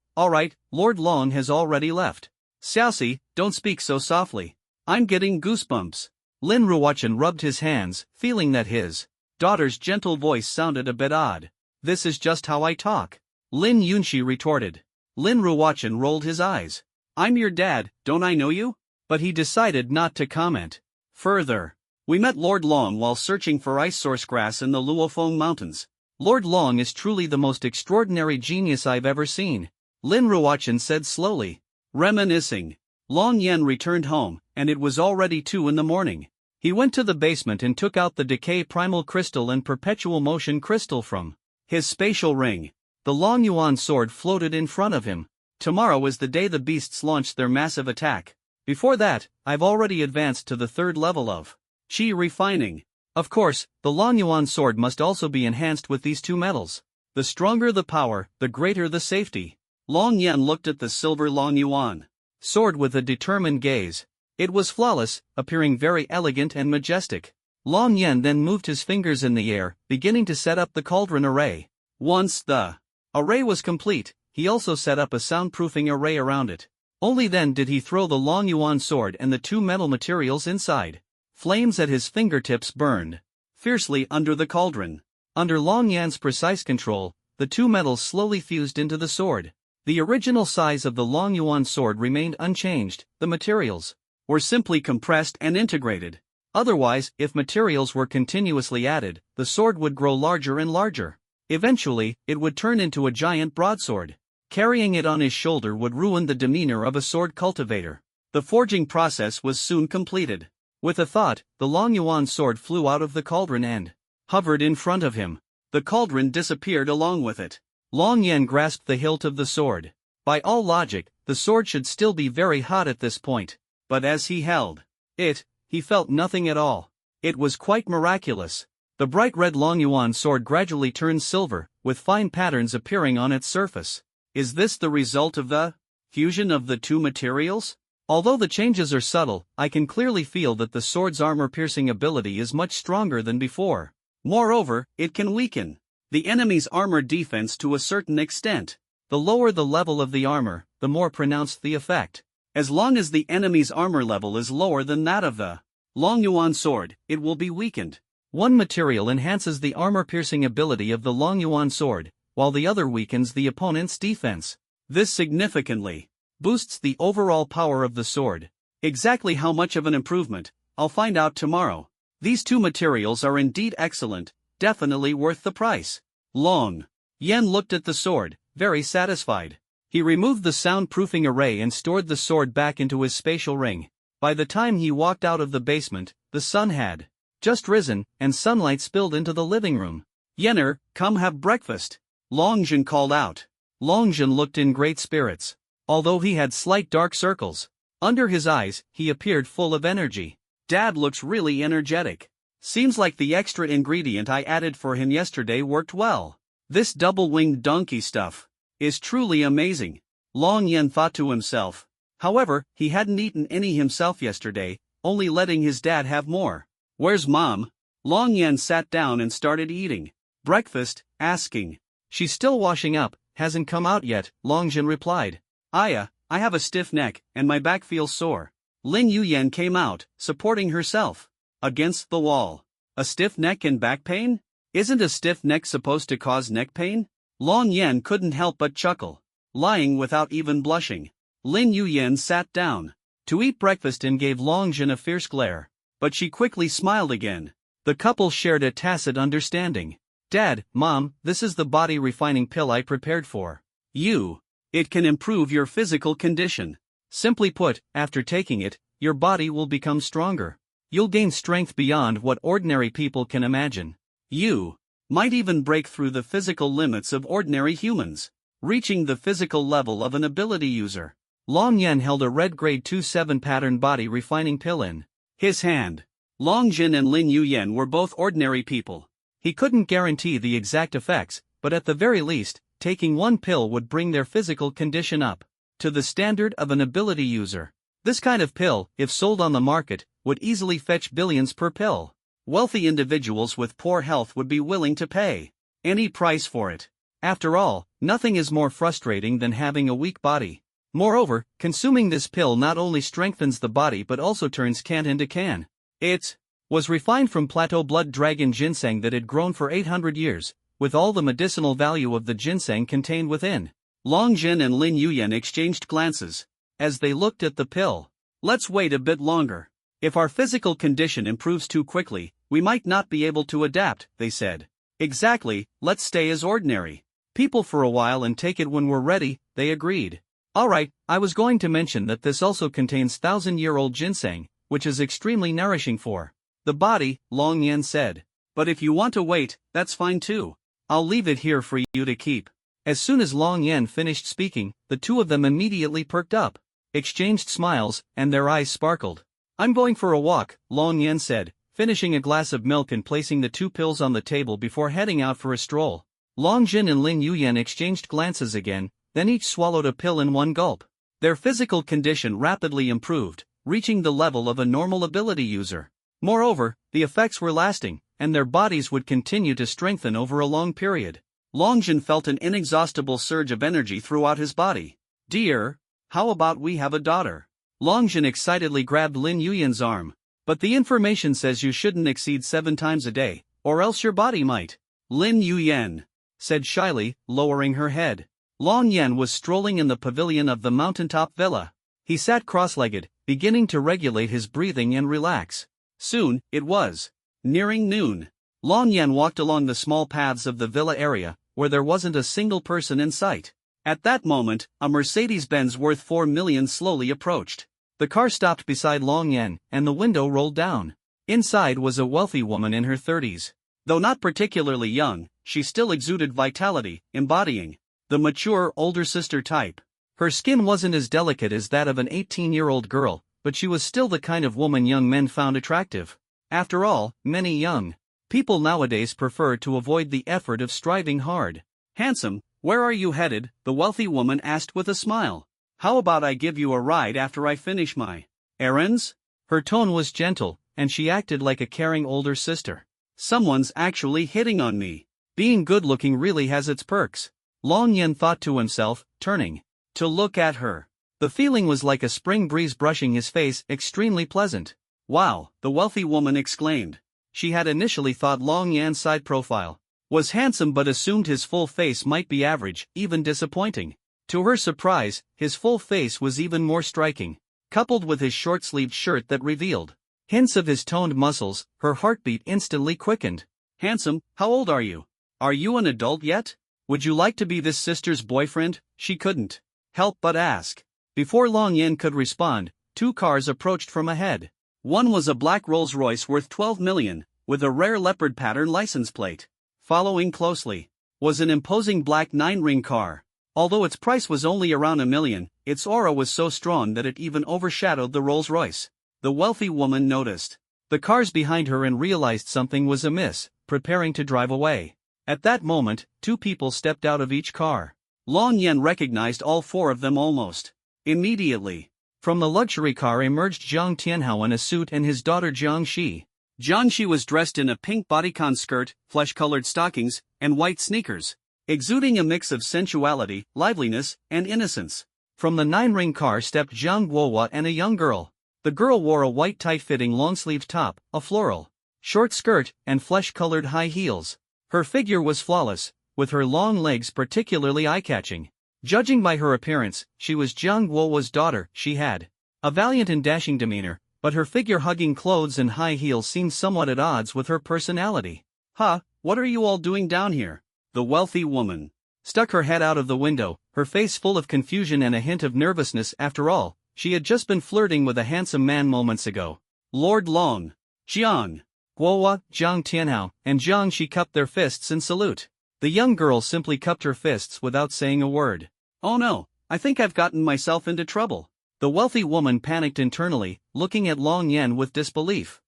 Lord Long has already left. Xiaoxi, don't speak so softly. I'm getting goosebumps. Lin Ruocheng rubbed his hands, feeling that his daughter's gentle voice sounded a bit odd. This is just how I talk. Lin Yunqi retorted. Lin Ruocheng rolled his eyes. I'm your dad, don't I know you? But he decided not to comment further. We met Lord Long while searching for ice source grass in the Luofeng Mountains. Lord Long is truly the most extraordinary genius I've ever seen, Lin Ruocheng said slowly. Reminiscing. Long Yan returned home, and it was already 2 in the morning. He went to the basement and took out the decay primal crystal and perpetual motion crystal from his spatial ring. The Long Yuan sword floated in front of him. Tomorrow is the day the beasts launched their massive attack. Before that, I've already advanced to the 3rd level of Qi refining. Of course, the Long Yuan sword must also be enhanced with these 2 metals. The stronger the power, the greater the safety. Long Yan looked at the silver Long Yuan sword with a determined gaze. It was flawless, appearing very elegant and majestic. Long Yan then moved his fingers in the air, beginning to set up the cauldron array. Once the array was complete, he also set up a soundproofing array around it. Only then did he throw the Long Yuan sword and the 2 metal materials inside. Flames at his fingertips burned fiercely under the cauldron. Under Long Yan's precise control, the 2 metals slowly fused into the sword. The original size of the Long Yuan sword remained unchanged, the materials were simply compressed and integrated. Otherwise, if materials were continuously added, the sword would grow larger and larger. Eventually, it would turn into a giant broadsword. Carrying it on his shoulder would ruin the demeanor of a sword cultivator. The forging process was soon completed. With a thought, the Long Yuan sword flew out of the cauldron and hovered in front of him. The cauldron disappeared along with it. Long Yan grasped the hilt of the sword. By all logic, the sword should still be very hot at this point. But as he held it, he felt nothing at all. It was quite miraculous. The bright red Long Yuan sword gradually turned silver, with fine patterns appearing on its surface. Is this the result of the fusion of the 2 materials? Although the changes are subtle, I can clearly feel that the sword's armor-piercing ability is much stronger than before. Moreover, it can weaken the enemy's armor defense to a certain extent. The lower the level of the armor, the more pronounced the effect. As long as the enemy's armor level is lower than that of the Long Yuan sword, it will be weakened. One material enhances the armor-piercing ability of the Long Yuan sword, while the other weakens the opponent's defense. This significantly boosts the overall power of the sword. Exactly how much of an improvement, I'll find out tomorrow. These 2 materials are indeed excellent, definitely worth the price. Long Yan looked at the sword, very satisfied. He removed the soundproofing array and stored the sword back into his spatial ring. By the time he walked out of the basement, the sun had just risen, and sunlight spilled into the living room. "Yenner, come have breakfast," Longjin called out. Longjin looked in great spirits. Although he had slight dark circles under his eyes, he appeared full of energy. "Dad looks really energetic. Seems like the extra ingredient I added for him yesterday worked well. This double-winged donkey stuff is truly amazing," Long Yen thought to himself. However, he hadn't eaten any himself yesterday, only letting his dad have more. "Where's Mom?" Long Yen sat down and started eating breakfast, asking. "She's still washing up, hasn't come out yet," Longjin replied. I have a stiff neck, and my back feels sore." Lin Yuyen came out, supporting herself against the wall. "A stiff neck and back pain? Isn't a stiff neck supposed to cause neck pain?" Long Yen couldn't help but chuckle, lying without even blushing. Lin Yuyen sat down to eat breakfast and gave Longjin a fierce glare, but she quickly smiled again. The couple shared a tacit understanding. "Dad, Mom, this is the body refining pill I prepared for you. It can improve your physical condition. Simply put, after taking it, your body will become stronger. You'll gain strength beyond what ordinary people can imagine. You might even break through the physical limits of ordinary humans, reaching the physical level of an ability user." Long Yen held a red grade 2-7 pattern body refining pill in his hand. Longjin and Lin Yuyen were both ordinary people. He couldn't guarantee the exact effects, but at the very least, taking one pill would bring their physical condition up to the standard of an ability user. This kind of pill, if sold on the market, would easily fetch billions per pill. Wealthy individuals with poor health would be willing to pay any price for it. After all, nothing is more frustrating than having a weak body. Moreover, consuming this pill not only strengthens the body but also turns can into can. It was refined from plateau blood dragon ginseng that had grown for 800 years, with all the medicinal value of the ginseng contained within. Longjin and Lin Yuyen exchanged glances as they looked at the pill. "Let's wait a bit longer. If our physical condition improves too quickly, we might not be able to adapt," they said. "Exactly, let's stay as ordinary people for a while and take it when we're ready," they agreed. "Alright, I was going to mention that this also contains 1,000-year-old ginseng, which is extremely nourishing for the body," Long Yen said. "But if you want to wait, that's fine too. I'll leave it here for you to keep." As soon as Long Yen finished speaking, the two of them immediately perked up, exchanged smiles, and their eyes sparkled. "I'm going for a walk," Long Yen said, finishing a glass of milk and placing the two pills on the table before heading out for a stroll. Longjin and Lin Yuyen exchanged glances again, then each swallowed a pill in one gulp. Their physical condition rapidly improved, reaching the level of a normal ability user. Moreover, the effects were lasting, and their bodies would continue to strengthen over a long period. Longjin felt an inexhaustible surge of energy throughout his body. "Dear, how about we have a daughter?" Longjin excitedly grabbed Lin Yuyen's arm. "But the information says you shouldn't exceed 7 times a day, or else your body might," Lin Yuyen said shyly, lowering her head. Long Yen was strolling in the pavilion of the mountaintop villa. He sat cross-legged, beginning to regulate his breathing and relax. Soon, it was nearing noon. Long Yen walked along the small paths of the villa area, where there wasn't a single person in sight. At that moment, a Mercedes-Benz worth 4 million slowly approached. The car stopped beside Long Yen, and the window rolled down. Inside was a wealthy woman in her 30s. Though not particularly young, she still exuded vitality, embodying the mature older sister type. Her skin wasn't as delicate as that of an 18-year-old girl, but she was still the kind of woman young men found attractive. After all, many young people nowadays prefer to avoid the effort of striving hard. "Handsome, where are you headed?" the wealthy woman asked with a smile. "How about I give you a ride after I finish my errands?" Her tone was gentle, and she acted like a caring older sister. "Someone's actually hitting on me. Being good-looking really has its perks," Long Yen thought to himself, turning to look at her. The feeling was like a spring breeze brushing his face, extremely pleasant. "Wow," the wealthy woman exclaimed. She had initially thought Long Yan's side profile was handsome but assumed his full face might be average, even disappointing. To her surprise, his full face was even more striking. Coupled with his short-sleeved shirt that revealed hints of his toned muscles, her heartbeat instantly quickened. "Handsome, how old are you? Are you an adult yet? Would you like to be this sister's boyfriend?" She couldn't help but ask. Before Long Yen could respond, two cars approached from ahead. One was a black Rolls-Royce worth 12 million, with a rare leopard pattern license plate. Following closely was an imposing black 9-ring car. Although its price was only around $1 million, its aura was so strong that it even overshadowed the Rolls-Royce. The wealthy woman noticed the cars behind her and realized something was amiss, preparing to drive away. At that moment, two people stepped out of each car. Long Yen recognized all four of them almost immediately. From the luxury car emerged Zhang Tianhao in a suit and his daughter Zhang Shi. Zhang Shi was dressed in a pink bodycon skirt, flesh-colored stockings, and white sneakers, exuding a mix of sensuality, liveliness, and innocence. From the 9-ring car stepped Zhang Guohua and a young girl. The girl wore a white tight-fitting long-sleeved top, a floral short skirt, and flesh-colored high heels. Her figure was flawless, with her long legs particularly eye-catching. Judging by her appearance, she was Zhang Guohua's daughter. She had a valiant and dashing demeanor, but her figure-hugging clothes and high heels seemed somewhat at odds with her personality. What are you all doing down here? The wealthy woman stuck her head out of the window, her face full of confusion and a hint of nervousness. After all, she had just been flirting with a handsome man moments ago. Lord Long, Zhang Guohua, Zhang Tianhao, and Zhang Shi cupped their fists in salute. The young girl simply cupped her fists without saying a word. Oh no, I think I've gotten myself into trouble. The wealthy woman panicked internally, looking at Long Yen with disbelief.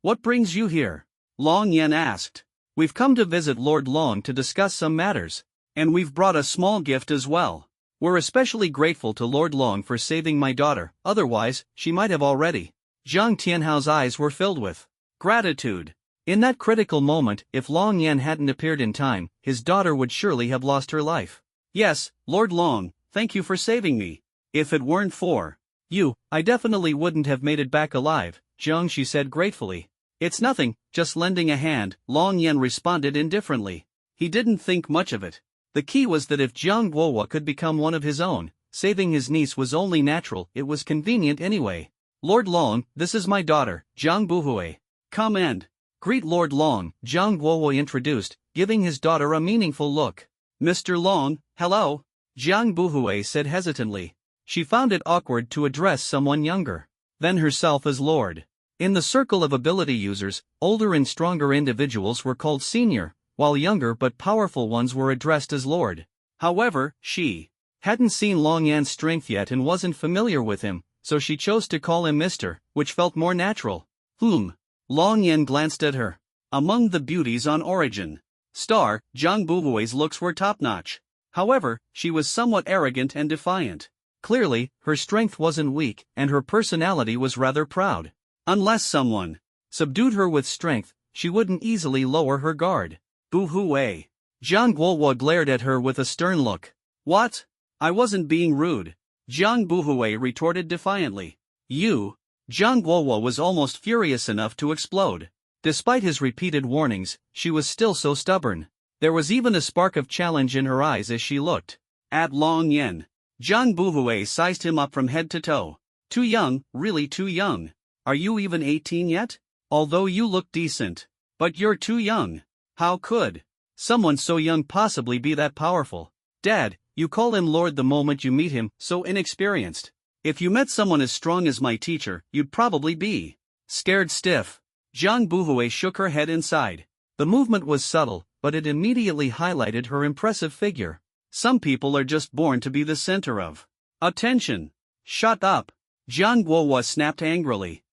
What brings you here? Long Yen asked. We've come to visit Lord Long to discuss some matters. And we've brought a small gift as well. We're especially grateful to Lord Long for saving my daughter, otherwise, she might have already. Zhang Tianhao's eyes were filled with gratitude. In that critical moment, if Long Yen hadn't appeared in time, his daughter would surely have lost her life. Yes, Lord Long, thank you for saving me. If it weren't for you, I definitely wouldn't have made it back alive, Zhang Shi said gratefully. It's nothing, just lending a hand, Long Yen responded indifferently. He didn't think much of it. The key was that if Zhang Guohua could become one of his own, saving his niece was only natural. It was convenient anyway. Lord Long, this is my daughter, Zhang Buhui. Come and greet Lord Long, Zhang Guohua introduced, giving his daughter a meaningful look. Mr. Long, hello, Zhang Buhui said hesitantly. She found it awkward to address someone younger than herself as Lord. In the circle of ability users, older and stronger individuals were called senior, while younger but powerful ones were addressed as Lord. However, she hadn't seen Long Yan's strength yet and wasn't familiar with him, so she chose to call him Mr., which felt more natural. Long Yan glanced at her. Among the beauties on Origin Star, Zhang Buhui's looks were top-notch. However, she was somewhat arrogant and defiant. Clearly, her strength wasn't weak, and her personality was rather proud. Unless someone subdued her with strength, she wouldn't easily lower her guard. Buhui. Zhang Guohua glared at her with a stern look. What? I wasn't being rude. Zhang Buhui retorted defiantly. You? Zhang Guohua was almost furious enough to explode. Despite his repeated warnings, she was still so stubborn. There was even a spark of challenge in her eyes as she looked at Long Yen. Zhang Buhui sized him up from head to toe. Too young, really too young. Are you even 18 yet? Although you look decent. But you're too young. How could someone so young possibly be that powerful? Dad, you call him Lord the moment you meet him, so inexperienced. If you met someone as strong as my teacher, you'd probably be scared stiff. Zhang Buhui shook her head inside. The movement was subtle, but it immediately highlighted her impressive figure. Some people are just born to be the center of attention. Shut up. Zhang Guohua snapped angrily.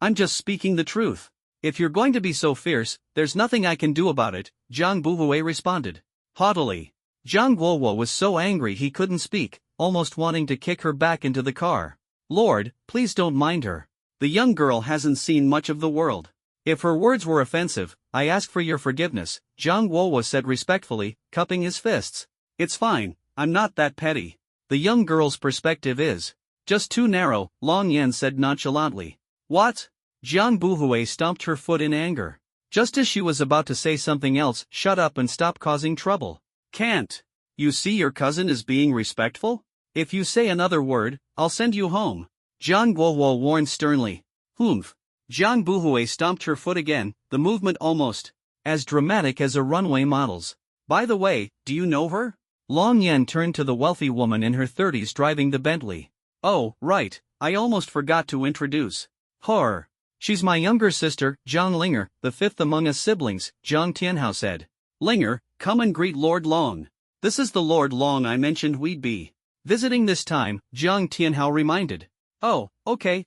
I'm just speaking the truth. If you're going to be so fierce, there's nothing I can do about it, Zhang Buhui responded haughtily. Zhang Guohua was so angry he couldn't speak, almost wanting to kick her back into the car. Lord, please don't mind her. The young girl hasn't seen much of the world. If her words were offensive, I ask for your forgiveness, Zhang Guohua said respectfully, cupping his fists. It's fine, I'm not that petty. The young girl's perspective is just too narrow, Long Yen said nonchalantly. What? Zhang Buhui stomped her foot in anger. Just as she was about to say something else, shut up and stop causing trouble. Can't you see your cousin is being respectful? If you say another word, I'll send you home. Zhang Guohua warned sternly. Zhang Buhui stomped her foot again, the movement almost as dramatic as a runway model's. By the way, do you know her? Long Yan turned to the wealthy woman in her 30s driving the Bentley. Oh, right, I almost forgot to introduce her. She's my younger sister, Zhang Linger, the fifth among us siblings, Zhang Tianhao said. Linger, come and greet Lord Long. This is the Lord Long I mentioned we'd be visiting this time, Zhang Tianhao reminded. Oh, okay.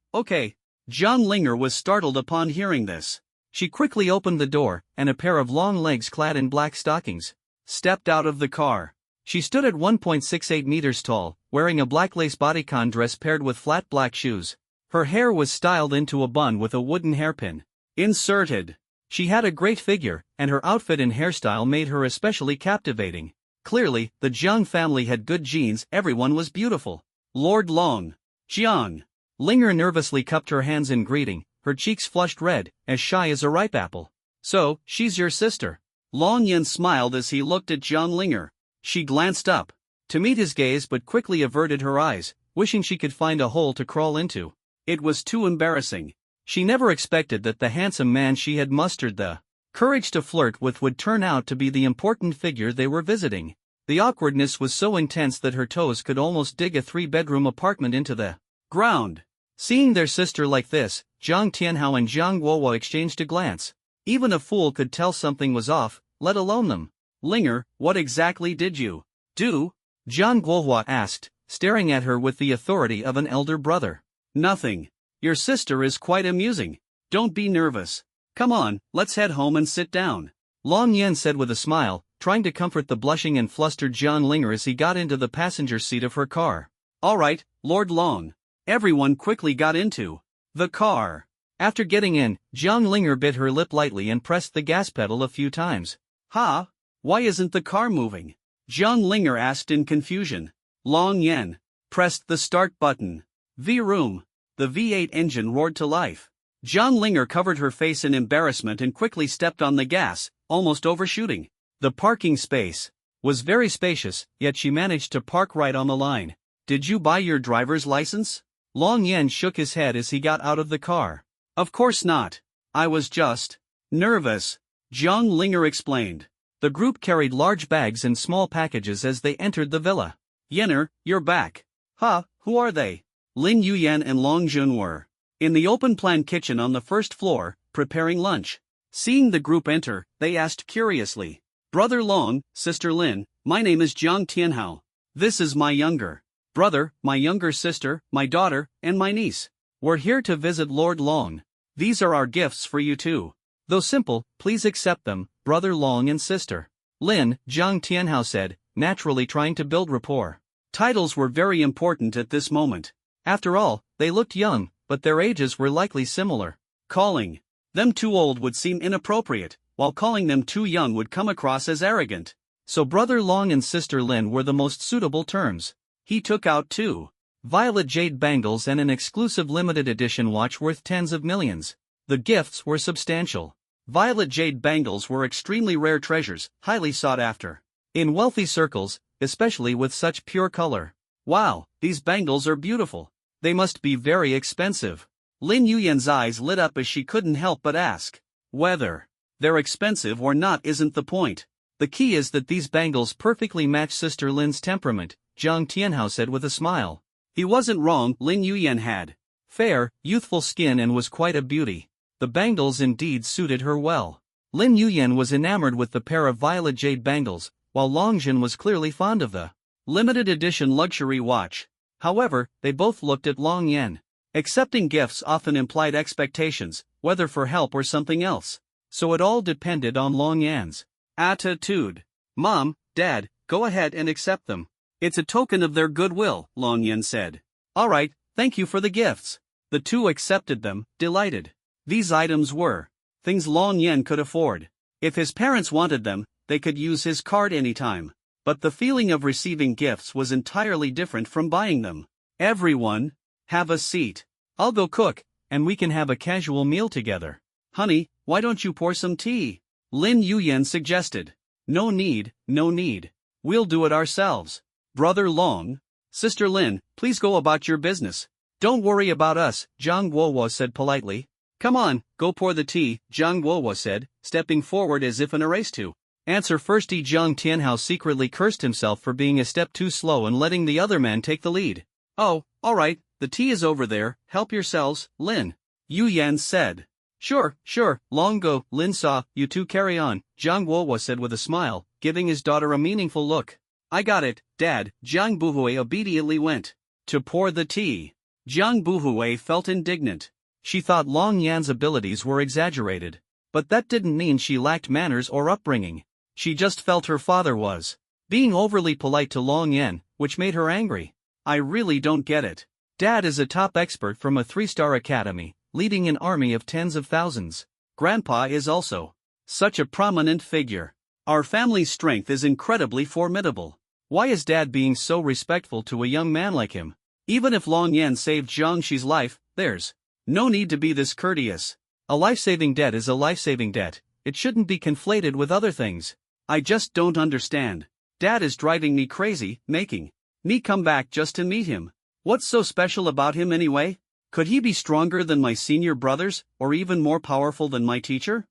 Zhang Linger was startled upon hearing this. She quickly opened the door, and a pair of long legs clad in black stockings stepped out of the car. She stood at 1.68 meters tall, wearing a black lace bodycon dress paired with flat black shoes. Her hair was styled into a bun with a wooden hairpin inserted. She had a great figure, and her outfit and hairstyle made her especially captivating. Clearly, the Zhang family had good genes. Everyone was beautiful. Lord Long. Zhang. Linger nervously cupped her hands in greeting, her cheeks flushed red, as shy as a ripe apple. So, she's your sister. Long Yan smiled as he looked at Zhang Linger. She glanced up to meet his gaze but quickly averted her eyes, wishing she could find a hole to crawl into. It was too embarrassing. She never expected that the handsome man she had mustered the courage to flirt with would turn out to be the important figure they were visiting. The awkwardness was so intense that her toes could almost dig a 3-bedroom apartment into the ground. Seeing their sister like this, Zhang Tianhao and Zhang Guowo exchanged a glance. Even a fool could tell something was off, let alone them. Linger, what exactly did you do? Zhang Guowo asked, staring at her with the authority of an elder brother. Nothing. Your sister is quite amusing. Don't be nervous. Come on, let's head home and sit down. Long Yan said with a smile, trying to comfort the blushing and flustered Zhang Linger as he got into the passenger seat of her car. All right, Lord Long. Everyone quickly got into the car. After getting in, Zhang Linger bit her lip lightly and pressed the gas pedal a few times. Ha? Why isn't the car moving? Zhang Linger asked in confusion. Long Yan pressed the start button. V-room. The V8 engine roared to life. Zhang Linger covered her face in embarrassment and quickly stepped on the gas, almost overshooting. The parking space was very spacious, yet she managed to park right on the line. Did you buy your driver's license? Long Yan shook his head as he got out of the car. Of course not. I was just nervous, Zhang Linger explained. The group carried large bags and small packages as they entered the villa. Yenner, you're back. Huh, who are they? Lin Yuyan and Long Jun were in the open-plan kitchen on the first floor, preparing lunch. Seeing the group enter, they asked curiously. Brother Long, Sister Lin, my name is Zhang Tianhao. This is my younger brother, my younger sister, my daughter, and my niece. We're here to visit Lord Long. These are our gifts for you too. Though simple, please accept them, Brother Long and Sister Lin, Zhang Tianhao said, naturally trying to build rapport. Titles were very important at this moment. After all, they looked young, but their ages were likely similar. Calling them too old would seem inappropriate, while calling them too young would come across as arrogant. So Brother Long and Sister Lin were the most suitable terms. He took out 2 violet jade bangles and an exclusive limited edition watch worth tens of millions. The gifts were substantial. Violet jade bangles were extremely rare treasures, highly sought after in wealthy circles, especially with such pure color. Wow, these bangles are beautiful. They must be very expensive. Lin Yuyan's eyes lit up as she couldn't help but ask. Whether they're expensive or not isn't the point. The key is that these bangles perfectly match Sister Lin's temperament, Zhang Tianhao said with a smile. He wasn't wrong. Lin Yuyan had fair, youthful skin and was quite a beauty. The bangles indeed suited her well. Lin Yuyan was enamored with the pair of violet jade bangles, while Longjun was clearly fond of the limited edition luxury watch. However, they both looked at Long Yan. Accepting gifts often implied expectations, whether for help or something else. So it all depended on Long Yan's attitude. Mom, Dad, go ahead and accept them. It's a token of their goodwill, Long Yan said. All right, thank you for the gifts. The two accepted them, delighted. These items were things Long Yan could afford. If his parents wanted them, they could use his card anytime. But the feeling of receiving gifts was entirely different from buying them. Everyone, have a seat. I'll go cook, and we can have a casual meal together. Honey, why don't you pour some tea? Lin Yuyan suggested. No need, no need. We'll do it ourselves. Brother Long, Sister Lin, please go about your business. Don't worry about us, Zhang Guowo said politely. Come on, go pour the tea, Zhang Guowo said, stepping forward as if in a race to Answer first. Zhang Tianhao secretly cursed himself for being a step too slow and letting the other man take the lead. Oh, alright, the tea is over there, help yourselves, Lin. Yu Yan said. Sure, long go, Lin saw, you two carry on, Zhang Guohua said with a smile, giving his daughter a meaningful look. I got it, Dad. Zhang Buhui obediently went to pour the tea. Zhang Buhui felt indignant. She thought Long Yan's abilities were exaggerated. But that didn't mean she lacked manners or upbringing. She just felt her father was being overly polite to Long Yan, which made her angry. I really don't get it. Dad is a top expert from a 3-star academy, leading an army of tens of thousands. Grandpa is also such a prominent figure. Our family's strength is incredibly formidable. Why is Dad being so respectful to a young man like him? Even if Long Yan saved Zhang Shi's life, there's no need to be this courteous. A life-saving debt is a life-saving debt. It shouldn't be conflated with other things. I just don't understand. Dad is driving me crazy, making me come back just to meet him. What's so special about him anyway? Could he be stronger than my senior brothers, or even more powerful than my teacher?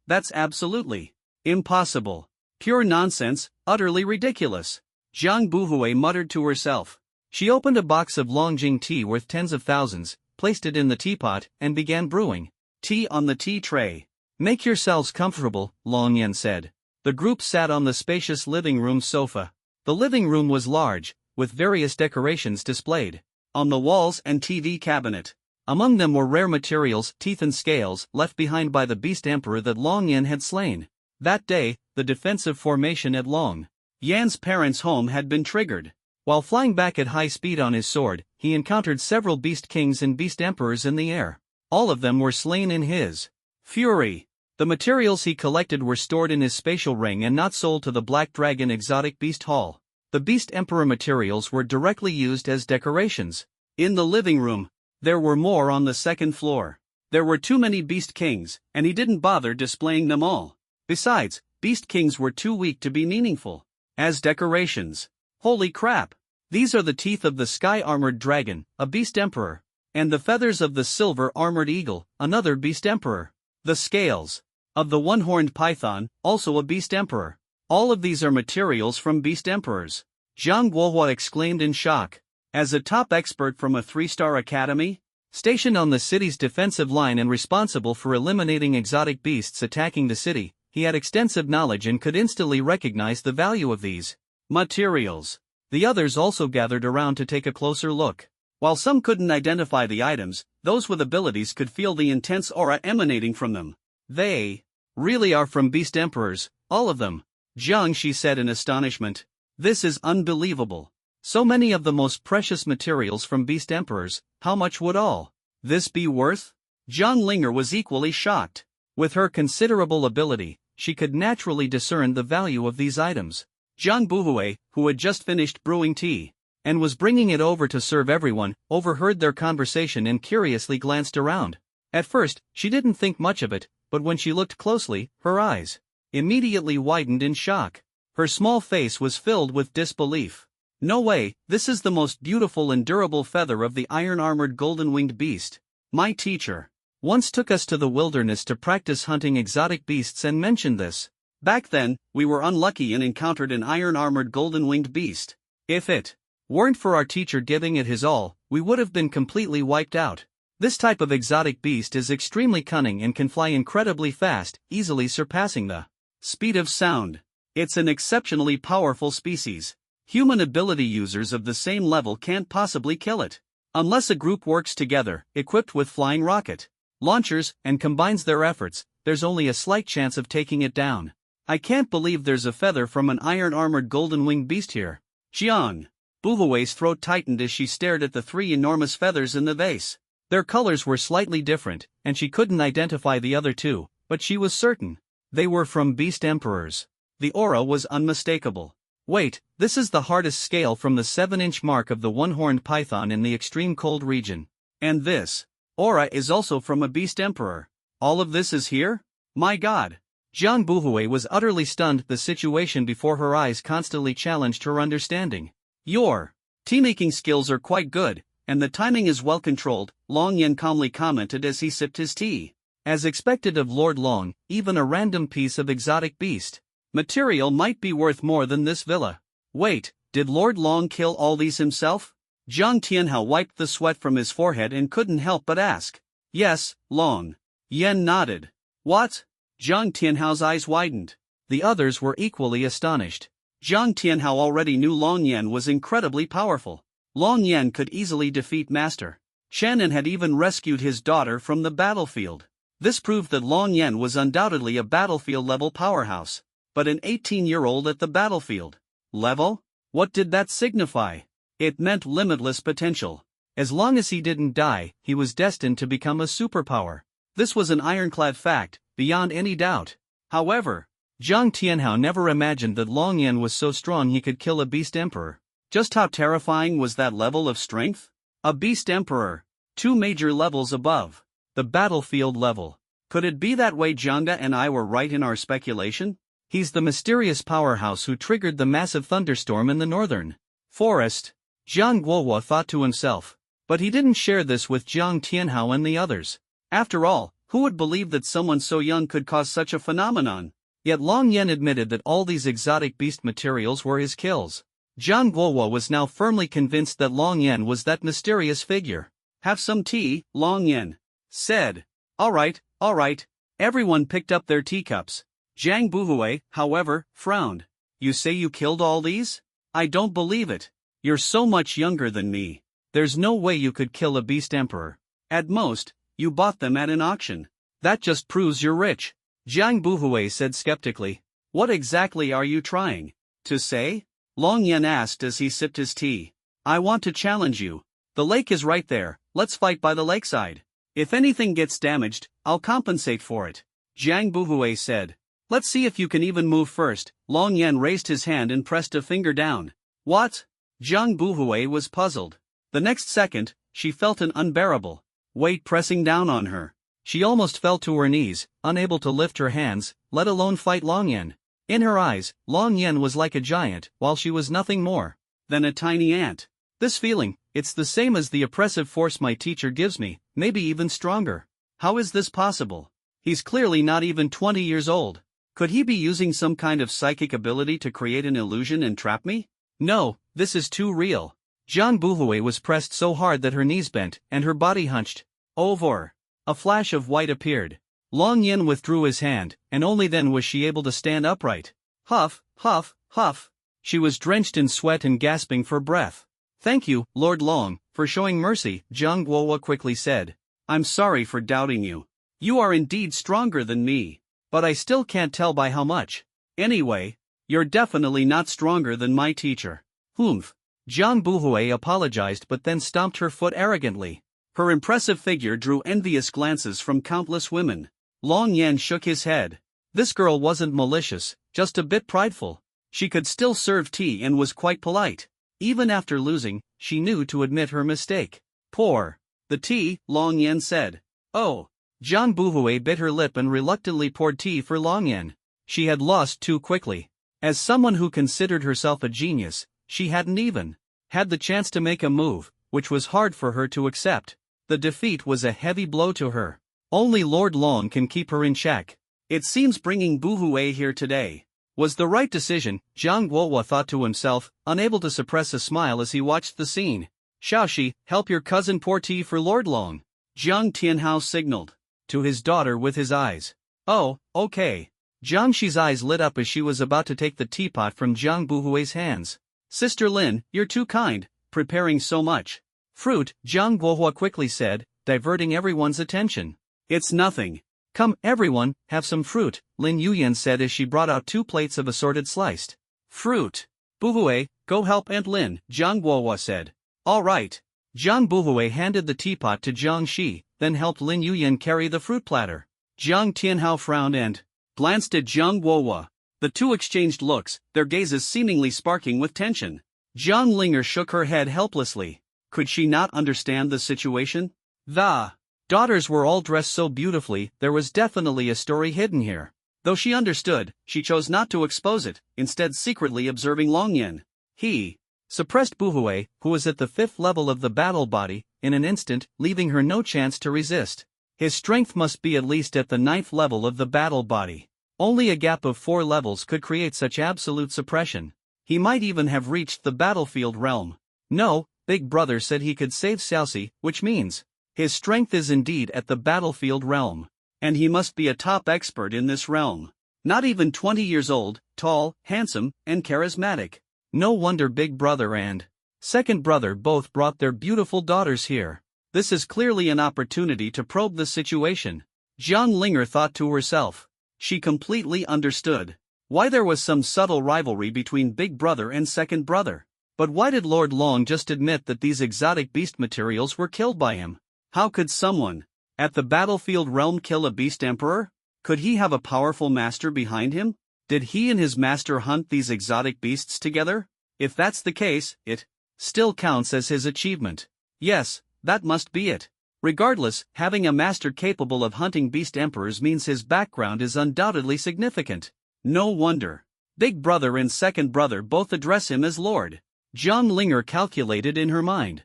That's absolutely impossible. Pure nonsense, utterly ridiculous. Zhang Buhui muttered to herself. She opened a box of Longjing tea worth tens of thousands, placed it in the teapot, and began brewing tea on the tea tray. Make yourselves comfortable, Long Yan said. The group sat on the spacious living room sofa. The living room was large, with various decorations displayed on the walls and TV cabinet. Among them were rare materials, teeth and scales, left behind by the beast emperor that Long Yan had slain. That day, the defensive formation at Long Yan's parents' home had been triggered. While flying back at high speed on his sword, he encountered several beast kings and beast emperors in the air. All of them were slain in his fury. The materials he collected were stored in his spatial ring and not sold to the Black Dragon Exotic Beast Hall. The Beast Emperor materials were directly used as decorations. In the living room, there were more on the second floor. There were too many Beast Kings, and he didn't bother displaying them all. Besides, Beast Kings were too weak to be meaningful as decorations. Holy crap! These are the teeth of the Sky-Armored Dragon, a Beast Emperor, and the feathers of the Silver-Armored Eagle, another Beast Emperor. The scales of the One-Horned Python, also a Beast Emperor. All of these are materials from Beast Emperors. Zhang Guohua exclaimed in shock. As a top expert from a 3-star academy, stationed on the city's defensive line and responsible for eliminating exotic beasts attacking the city, he had extensive knowledge and could instantly recognize the value of these materials. The others also gathered around to take a closer look. While some couldn't identify the items, those with abilities could feel the intense aura emanating from them. They really are from Beast Emperors, all of them. Zhang Shi said in astonishment. This is unbelievable. So many of the most precious materials from Beast Emperors, how much would all this be worth? Zhang Linger was equally shocked. With her considerable ability, she could naturally discern the value of these items. Zhang Buhui, who had just finished brewing tea and was bringing it over to serve everyone, overheard their conversation and curiously glanced around. At first, she didn't think much of it, but when she looked closely, her eyes immediately widened in shock. Her small face was filled with disbelief. No way, this is the most beautiful and durable feather of the iron-armored golden-winged beast. My teacher once took us to the wilderness to practice hunting exotic beasts and mentioned this. Back then, we were unlucky and encountered an iron-armored golden-winged beast. If it weren't for our teacher giving it his all, we would have been completely wiped out. This type of exotic beast is extremely cunning and can fly incredibly fast, easily surpassing the speed of sound. It's an exceptionally powerful species. Human ability users of the same level can't possibly kill it. Unless a group works together, equipped with flying rocket launchers, and combines their efforts, there's only a slight chance of taking it down. I can't believe there's a feather from an iron-armored golden-winged beast here. Jiang Buhui's throat tightened as she stared at the 3 enormous feathers in the vase. Their colors were slightly different, and she couldn't identify the other 2, but she was certain they were from Beast Emperors. The aura was unmistakable. Wait, this is the hardest scale from the 7-inch mark of the one-horned python in the extreme cold region. And this aura is also from a Beast Emperor. All of this is here? My God! Zhang Buhui was utterly stunned. The situation before her eyes constantly challenged her understanding. Your tea-making skills are quite good, and the timing is well controlled, Long Yan calmly commented as he sipped his tea. As expected of Lord Long, even a random piece of exotic beast Material might be worth more than this villa. Wait, did Lord Long kill all these himself? Jiang Tianhao wiped the sweat from his forehead and couldn't help but ask. Yes, Long. Yan nodded. What? Jiang Tianhao's eyes widened. The others were equally astonished. Jiang Tianhao already knew Long Yan was incredibly powerful. Long Yan could easily defeat Master Shan and had even rescued his daughter from the battlefield. This proved that Long Yan was undoubtedly a battlefield-level powerhouse. But an 18-year-old at the battlefield level? What did that signify? It meant limitless potential. As long as he didn't die, he was destined to become a superpower. This was an ironclad fact, beyond any doubt. However, Jiang Tianhao never imagined that Long Yan was so strong he could kill a beast emperor. Just how terrifying was that level of strength? A beast emperor. 2 major levels above. The battlefield level. Could it be that way Jiangda and I were right in our speculation? He's the mysterious powerhouse who triggered the massive thunderstorm in the northern forest. Jiang Guohua thought to himself. But he didn't share this with Jiang Tianhao and the others. After all, who would believe that someone so young could cause such a phenomenon? Yet Long Yan admitted that all these exotic beast materials were his kills. Jiang Guohua was now firmly convinced that Long Yan was that mysterious figure. Have some tea, Long Yan said. All right. Everyone picked up their teacups. Jiang Buhui, however, frowned. You say you killed all these? I don't believe it. You're so much younger than me. There's no way you could kill a beast emperor. At most, you bought them at an auction. That just proves you're rich. Jiang Buhui said skeptically. What exactly are you trying to say? Long Yan asked as he sipped his tea. I want to challenge you. The lake is right there, let's fight by the lakeside. If anything gets damaged, I'll compensate for it. Jiang Buhui said. Let's see if you can even move first. Long Yan raised his hand and pressed a finger down. What? Jiang Buhui was puzzled. The next second, she felt an unbearable weight pressing down on her. She almost fell to her knees, unable to lift her hands, let alone fight Long Yan. In her eyes, Long Yan was like a giant, while she was nothing more than a tiny ant. This feeling, it's the same as the oppressive force my teacher gives me, maybe even stronger. How is this possible? He's clearly not even 20 years old. Could he be using some kind of psychic ability to create an illusion and trap me? No, this is too real. Jiang Buhui was pressed so hard that her knees bent, and her body hunched over. A flash of white appeared. Long Yan withdrew his hand, and only then was she able to stand upright. Huff, huff, huff. She was drenched in sweat and gasping for breath. Thank you, Lord Long, for showing mercy, Jiang Guohua quickly said. I'm sorry for doubting you. You are indeed stronger than me. But I still can't tell by how much. Anyway, you're definitely not stronger than my teacher. Humph. Jiang Buhui apologized but then stomped her foot arrogantly. Her impressive figure drew envious glances from countless women. Long Yan shook his head. This girl wasn't malicious, just a bit prideful. She could still serve tea and was quite polite. Even after losing, she knew to admit her mistake. Pour the tea, Long Yan said. Oh. Jiang Buhui bit her lip and reluctantly poured tea for Long Yan. She had lost too quickly. As someone who considered herself a genius, she hadn't even had the chance to make a move, which was hard for her to accept. The defeat was a heavy blow to her. Only Lord Long can keep her in check. It seems bringing Buhui here today was the right decision, Jiang Guohua thought to himself, unable to suppress a smile as he watched the scene. Shaoxi, help your cousin pour tea for Lord Long. Jiang Tianhao signaled to his daughter with his eyes. Oh, okay. Jiangxi's eyes lit up as she was about to take the teapot from Jiang Buhui's hands. Sister Lin, you're too kind, preparing so much fruit, Jiang Guohua quickly said, diverting everyone's attention. It's nothing. Come everyone, have some fruit, Lin Yuyan said as she brought out 2 plates of assorted sliced fruit. Buhui, go help Aunt Lin, Jiang Guohua said. All right. Jiang Buhui handed the teapot to Jiangxi, then helped Lin Yuyan carry the fruit platter. Jiang Tianhao frowned and glanced at Jiang Guohua. The two exchanged looks, their gazes seemingly sparking with tension. Jiang Linger shook her head helplessly. Could she not understand the situation? The daughters were all dressed so beautifully, there was definitely a story hidden here. Though she understood, she chose not to expose it, instead secretly observing Long Yan. He suppressed Buhui, who was at the 5th level of the battle body, in an instant, leaving her no chance to resist. His strength must be at least at the 9th level of the battle body. Only a gap of 4 levels could create such absolute suppression. He might even have reached the battlefield realm. No, Big Brother said he could save Xiaoxi, which means his strength is indeed at the battlefield realm. And he must be a top expert in this realm. Not even 20 years old, tall, handsome, and charismatic. No wonder Big Brother and Second Brother both brought their beautiful daughters here. This is clearly an opportunity to probe the situation. Jiang Linger thought to herself. She completely understood why there was some subtle rivalry between Big Brother and Second Brother. But why did Lord Long just admit that these exotic beast materials were killed by him? How could someone at the battlefield realm kill a beast emperor? Could he have a powerful master behind him? Did he and his master hunt these exotic beasts together? If that's the case, it still counts as his achievement. Yes, that must be it. Regardless, having a master capable of hunting beast emperors means his background is undoubtedly significant. No wonder Big Brother and Second Brother both address him as Lord. Jiang Linger calculated in her mind.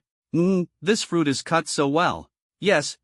This fruit is cut so well. Yes,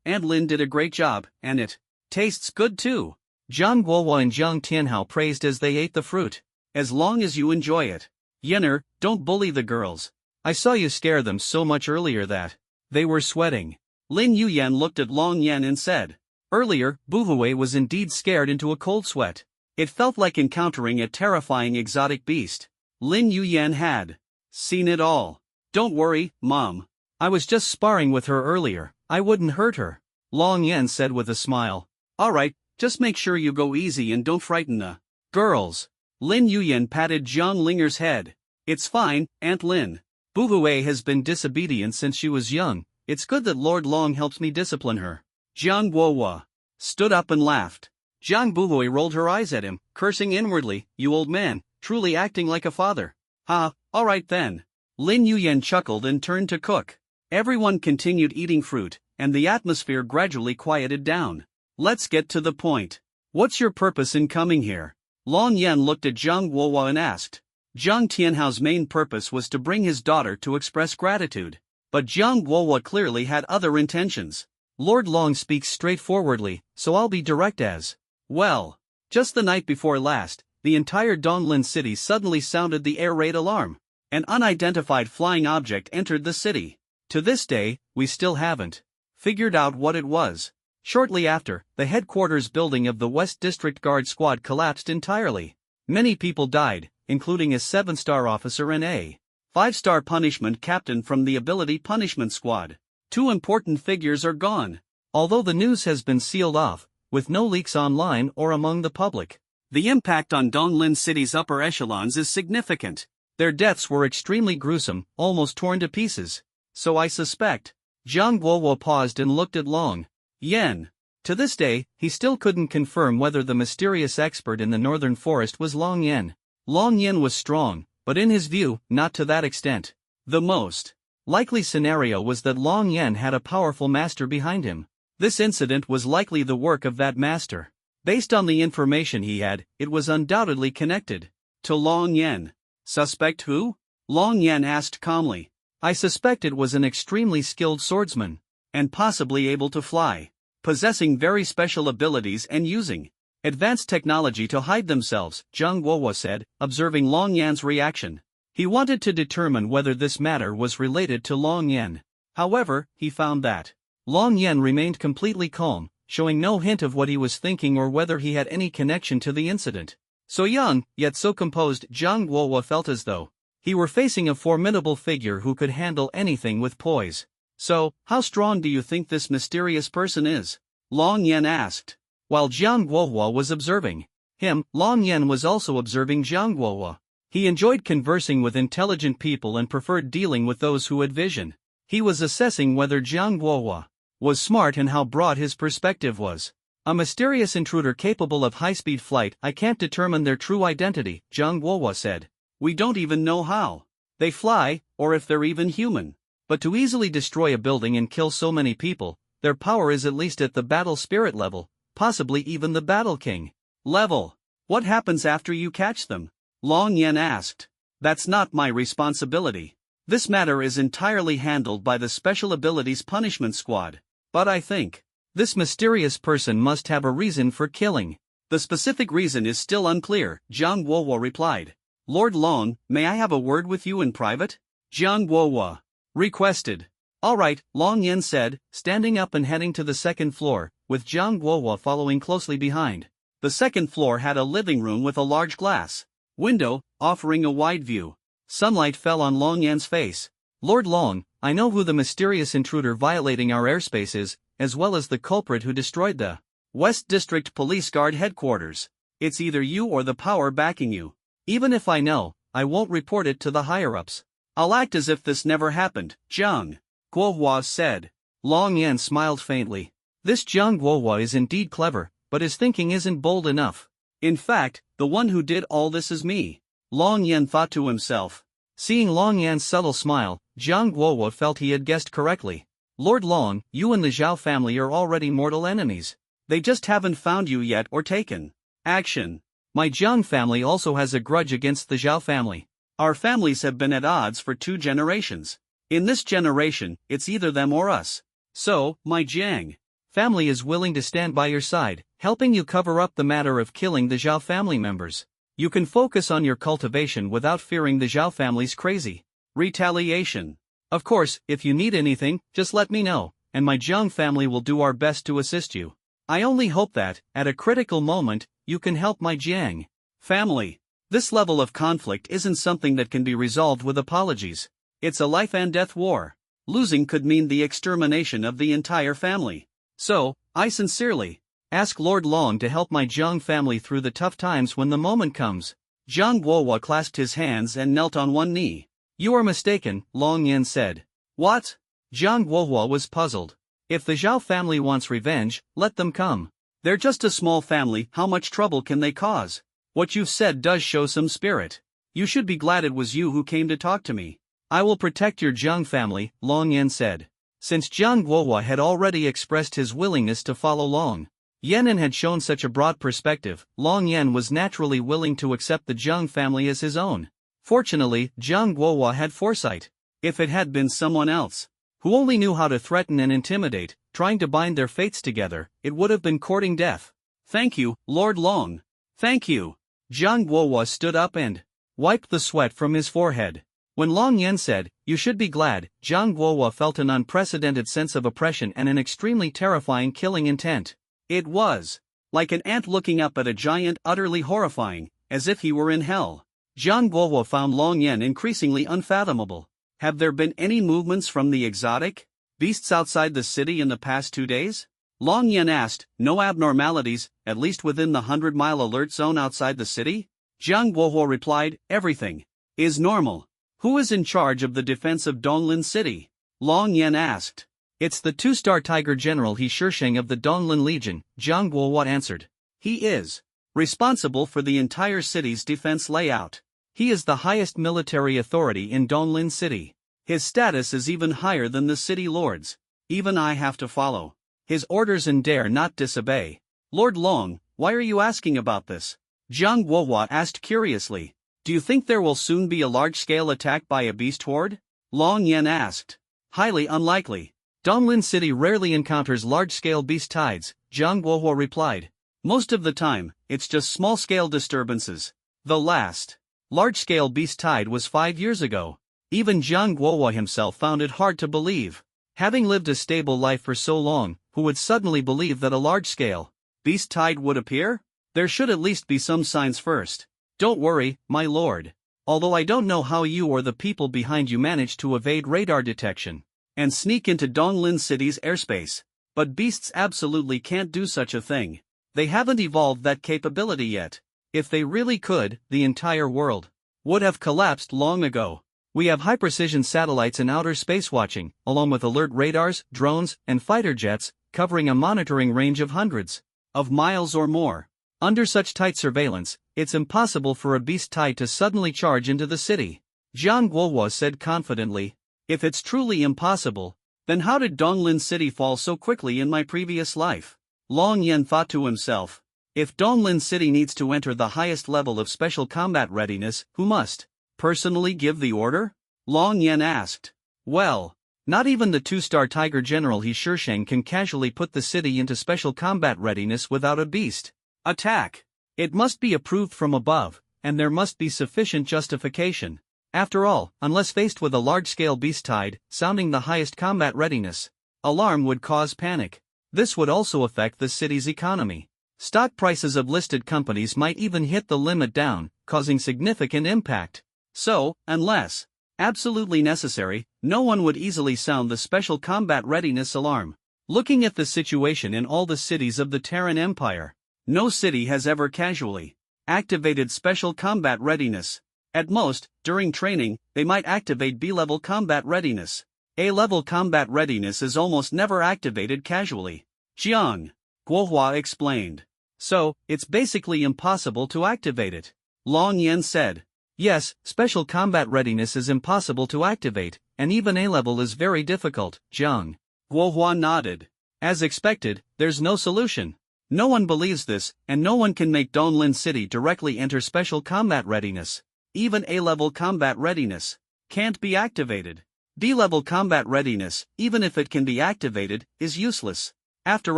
Aunt Lin did a great job, and it tastes good too. Zhang Guohua and Zhang Tianhao praised as they ate the fruit. As long as you enjoy it. Yenner, don't bully the girls. I saw you scare them so much earlier that they were sweating. Lin Yuyan looked at Long Yan and said. Earlier, Buhui was indeed scared into a cold sweat. It felt like encountering a terrifying exotic beast. Lin Yuyan had seen it all. Don't worry, Mom. I was just sparring with her earlier. I wouldn't hurt her. Long Yan said with a smile. Alright, just make sure you go easy and don't frighten the girls. Lin Yuyan patted Jiang Linger's head. It's fine, Aunt Lin. Buhui has been disobedient since she was young. It's good that Lord Long helps me discipline her. Jiang Guohua stood up and laughed. Jiang Buhui rolled her eyes at him, cursing inwardly, you old man, truly acting like a father. Ha, alright then. Lin Yuyan chuckled and turned to cook. Everyone continued eating fruit, and the atmosphere gradually quieted down. Let's get to the point. What's your purpose in coming here? Long Yan looked at Zhang Guohua and asked. Zhang Tianhao's main purpose was to bring his daughter to express gratitude. But Zhang Guohua clearly had other intentions. Lord Long speaks straightforwardly, so I'll be direct as well. Just the night before last, the entire Donglin city suddenly sounded the air raid alarm. An unidentified flying object entered the city. To this day, we still haven't figured out what it was. Shortly after, the headquarters building of the West District Guard Squad collapsed entirely. Many people died, including a 7-star officer and a 5-star punishment captain from the Ability Punishment Squad. 2 important figures are gone. Although the news has been sealed off, with no leaks online or among the public, the impact on Donglin City's upper echelons is significant. Their deaths were extremely gruesome, almost torn to pieces. So I suspect. Zhang Guohua paused and looked at Long Yan. To this day, he still couldn't confirm whether the mysterious expert in the northern forest was Long Yan. Long Yan was strong, but in his view, not to that extent. The most likely scenario was that Long Yan had a powerful master behind him. This incident was likely the work of that master. Based on the information he had, it was undoubtedly connected to Long Yan. Suspect who? Long Yan asked calmly. I suspect it was an extremely skilled swordsman, and possibly able to fly, possessing very special abilities and using advanced technology to hide themselves, Zhang Guohua said, observing Long Yan's reaction. He wanted to determine whether this matter was related to Long Yan. However, he found that Long Yan remained completely calm, showing no hint of what he was thinking or whether he had any connection to the incident. So young, yet so composed, Zhang Guohua felt as though he were facing a formidable figure who could handle anything with poise. So, how strong do you think this mysterious person is? Long Yan asked. While Zhang Guohua was observing him, Long Yan was also observing Zhang Guohua. He enjoyed conversing with intelligent people and preferred dealing with those who had vision. He was assessing whether Zhang Guohua was smart and how broad his perspective was. A mysterious intruder capable of high-speed flight. I can't determine their true identity, Zhang Guohua said. We don't even know how they fly, or if they're even human. But to easily destroy a building and kill so many people, their power is at least at the battle spirit level, possibly even the battle king level. What happens after you catch them? Long Yan asked. That's not my responsibility. This matter is entirely handled by the Special Abilities Punishment Squad. But I think this mysterious person must have a reason for killing The specific reason is still unclear, Jiang Guohua replied. Lord Long, may I have a word with you in private? Jiang Guohua requested. All right, Long Yan said, standing up and heading to the second floor, with Jiang Guohua following closely behind. The second floor had a living room with a large glass window, offering a wide view. Sunlight fell on Long Yan's face. Lord Long, I know who the mysterious intruder violating our airspace is, as well as the culprit who destroyed the West District Police Guard headquarters. It's either you or the power backing you. Even if I know, I won't report it to the higher-ups. I'll act as if this never happened, Jiang Guohua said. Long Yan smiled faintly. This Jiang Guohua is indeed clever, but his thinking isn't bold enough. In fact, the one who did all this is me. Long Yan thought to himself. Seeing Long Yan's subtle smile, Jiang Guohua felt he had guessed correctly. Lord Long, you and the Zhao family are already mortal enemies. They just haven't found you yet or taken action. My Jiang family also has a grudge against the Zhao family. Our families have been at odds for 2 generations. In this generation, it's either them or us. So, my Jiang family is willing to stand by your side, helping you cover up the matter of killing the Zhao family members. You can focus on your cultivation without fearing the Zhao family's crazy retaliation. Of course, if you need anything, just let me know, and my Jiang family will do our best to assist you. I only hope that, at a critical moment, you can help my Jiang family. This level of conflict isn't something that can be resolved with apologies. It's a life and death war. Losing could mean the extermination of the entire family. So, I sincerely ask Lord Long to help my Jiang family through the tough times when the moment comes. Jiang Guohua clasped his hands and knelt on one knee. You are mistaken, Long Yan said. What? Jiang Guohua was puzzled. If the Zhao family wants revenge, let them come. They're just a small family, how much trouble can they cause? What you've said does show some spirit. You should be glad it was you who came to talk to me. I will protect your Jiang family, Long Yan said. Since Jiang Guohua had already expressed his willingness to follow Long Yan and had shown such a broad perspective, Long Yan was naturally willing to accept the Jiang family as his own. Fortunately, Jiang Guohua had foresight. If it had been someone else, who only knew how to threaten and intimidate, trying to bind their fates together, it would have been courting death. Thank you, Lord Long. Thank you. Jiang Guohua stood up and wiped the sweat from his forehead. When Long Yan said, you should be glad, Jiang Guohua felt an unprecedented sense of oppression and an extremely terrifying killing intent. It was like an ant looking up at a giant, utterly horrifying, as if he were in hell. Jiang Guohua found Long Yan increasingly unfathomable. Have there been any movements from the exotic beasts outside the city in the past 2 days? Long Yan asked. No abnormalities, at least within the 100-mile alert zone outside the city? Jiang Guohua replied, everything is normal. Who is in charge of the defense of Donglin City? Long Yan asked. It's the 2-star Tiger General He Shisheng of the Donglin Legion, Jiang Guohua answered. He is responsible for the entire city's defense layout. He is the highest military authority in Donglin City. His status is even higher than the city lords. Even I have to follow his orders and dare not disobey. Lord Long, why are you asking about this? Jiang Guohua asked curiously. Do you think there will soon be a large-scale attack by a beast horde? Long Yan asked. Highly unlikely. Donglin City rarely encounters large-scale beast tides, Jiang Guohua replied. Most of the time, it's just small-scale disturbances. The last large-scale beast tide was 5 years ago. Even Jiang Guohua himself found it hard to believe. Having lived a stable life for so long, who would suddenly believe that a large-scale beast tide would appear? There should at least be some signs first. Don't worry, my lord. Although I don't know how you or the people behind you managed to evade radar detection and sneak into Donglin City's airspace. But beasts absolutely can't do such a thing. They haven't evolved that capability yet. If they really could, the entire world would have collapsed long ago. We have high-precision satellites in outer space watching, along with alert radars, drones, and fighter jets, covering a monitoring range of hundreds of miles or more. Under such tight surveillance, it's impossible for a beast tide to suddenly charge into the city. Jiang Guohua said confidently. If it's truly impossible, then how did Donglin City fall so quickly in my previous life? Long Yan thought to himself. If Donglin City needs to enter the highest level of special combat readiness, who must personally give the order? Long Yan asked. Well, not even the 2-star Tiger General He Shisheng can casually put the city into special combat readiness without a beast Attack. It must be approved from above, and there must be sufficient justification. After all, unless faced with a large-scale beast tide, sounding the highest combat readiness alarm would cause panic. This would also affect the city's economy. Stock prices of listed companies might even hit the limit down, causing significant impact. So, unless absolutely necessary, no one would easily sound the special combat readiness alarm. Looking at the situation in all the cities of the Terran Empire, no city has ever casually activated special combat readiness. At most, during training, they might activate B-level combat readiness. A-level combat readiness is almost never activated casually. Jiang Guohua explained. So, it's basically impossible to activate it. Long Yan said. Yes, special combat readiness is impossible to activate, and even A-level is very difficult, Jiang Guohua nodded. As expected, there's no solution. No one believes this, and no one can make Donglin City directly enter special combat readiness. Even A-level combat readiness can't be activated. B-level combat readiness, even if it can be activated, is useless. After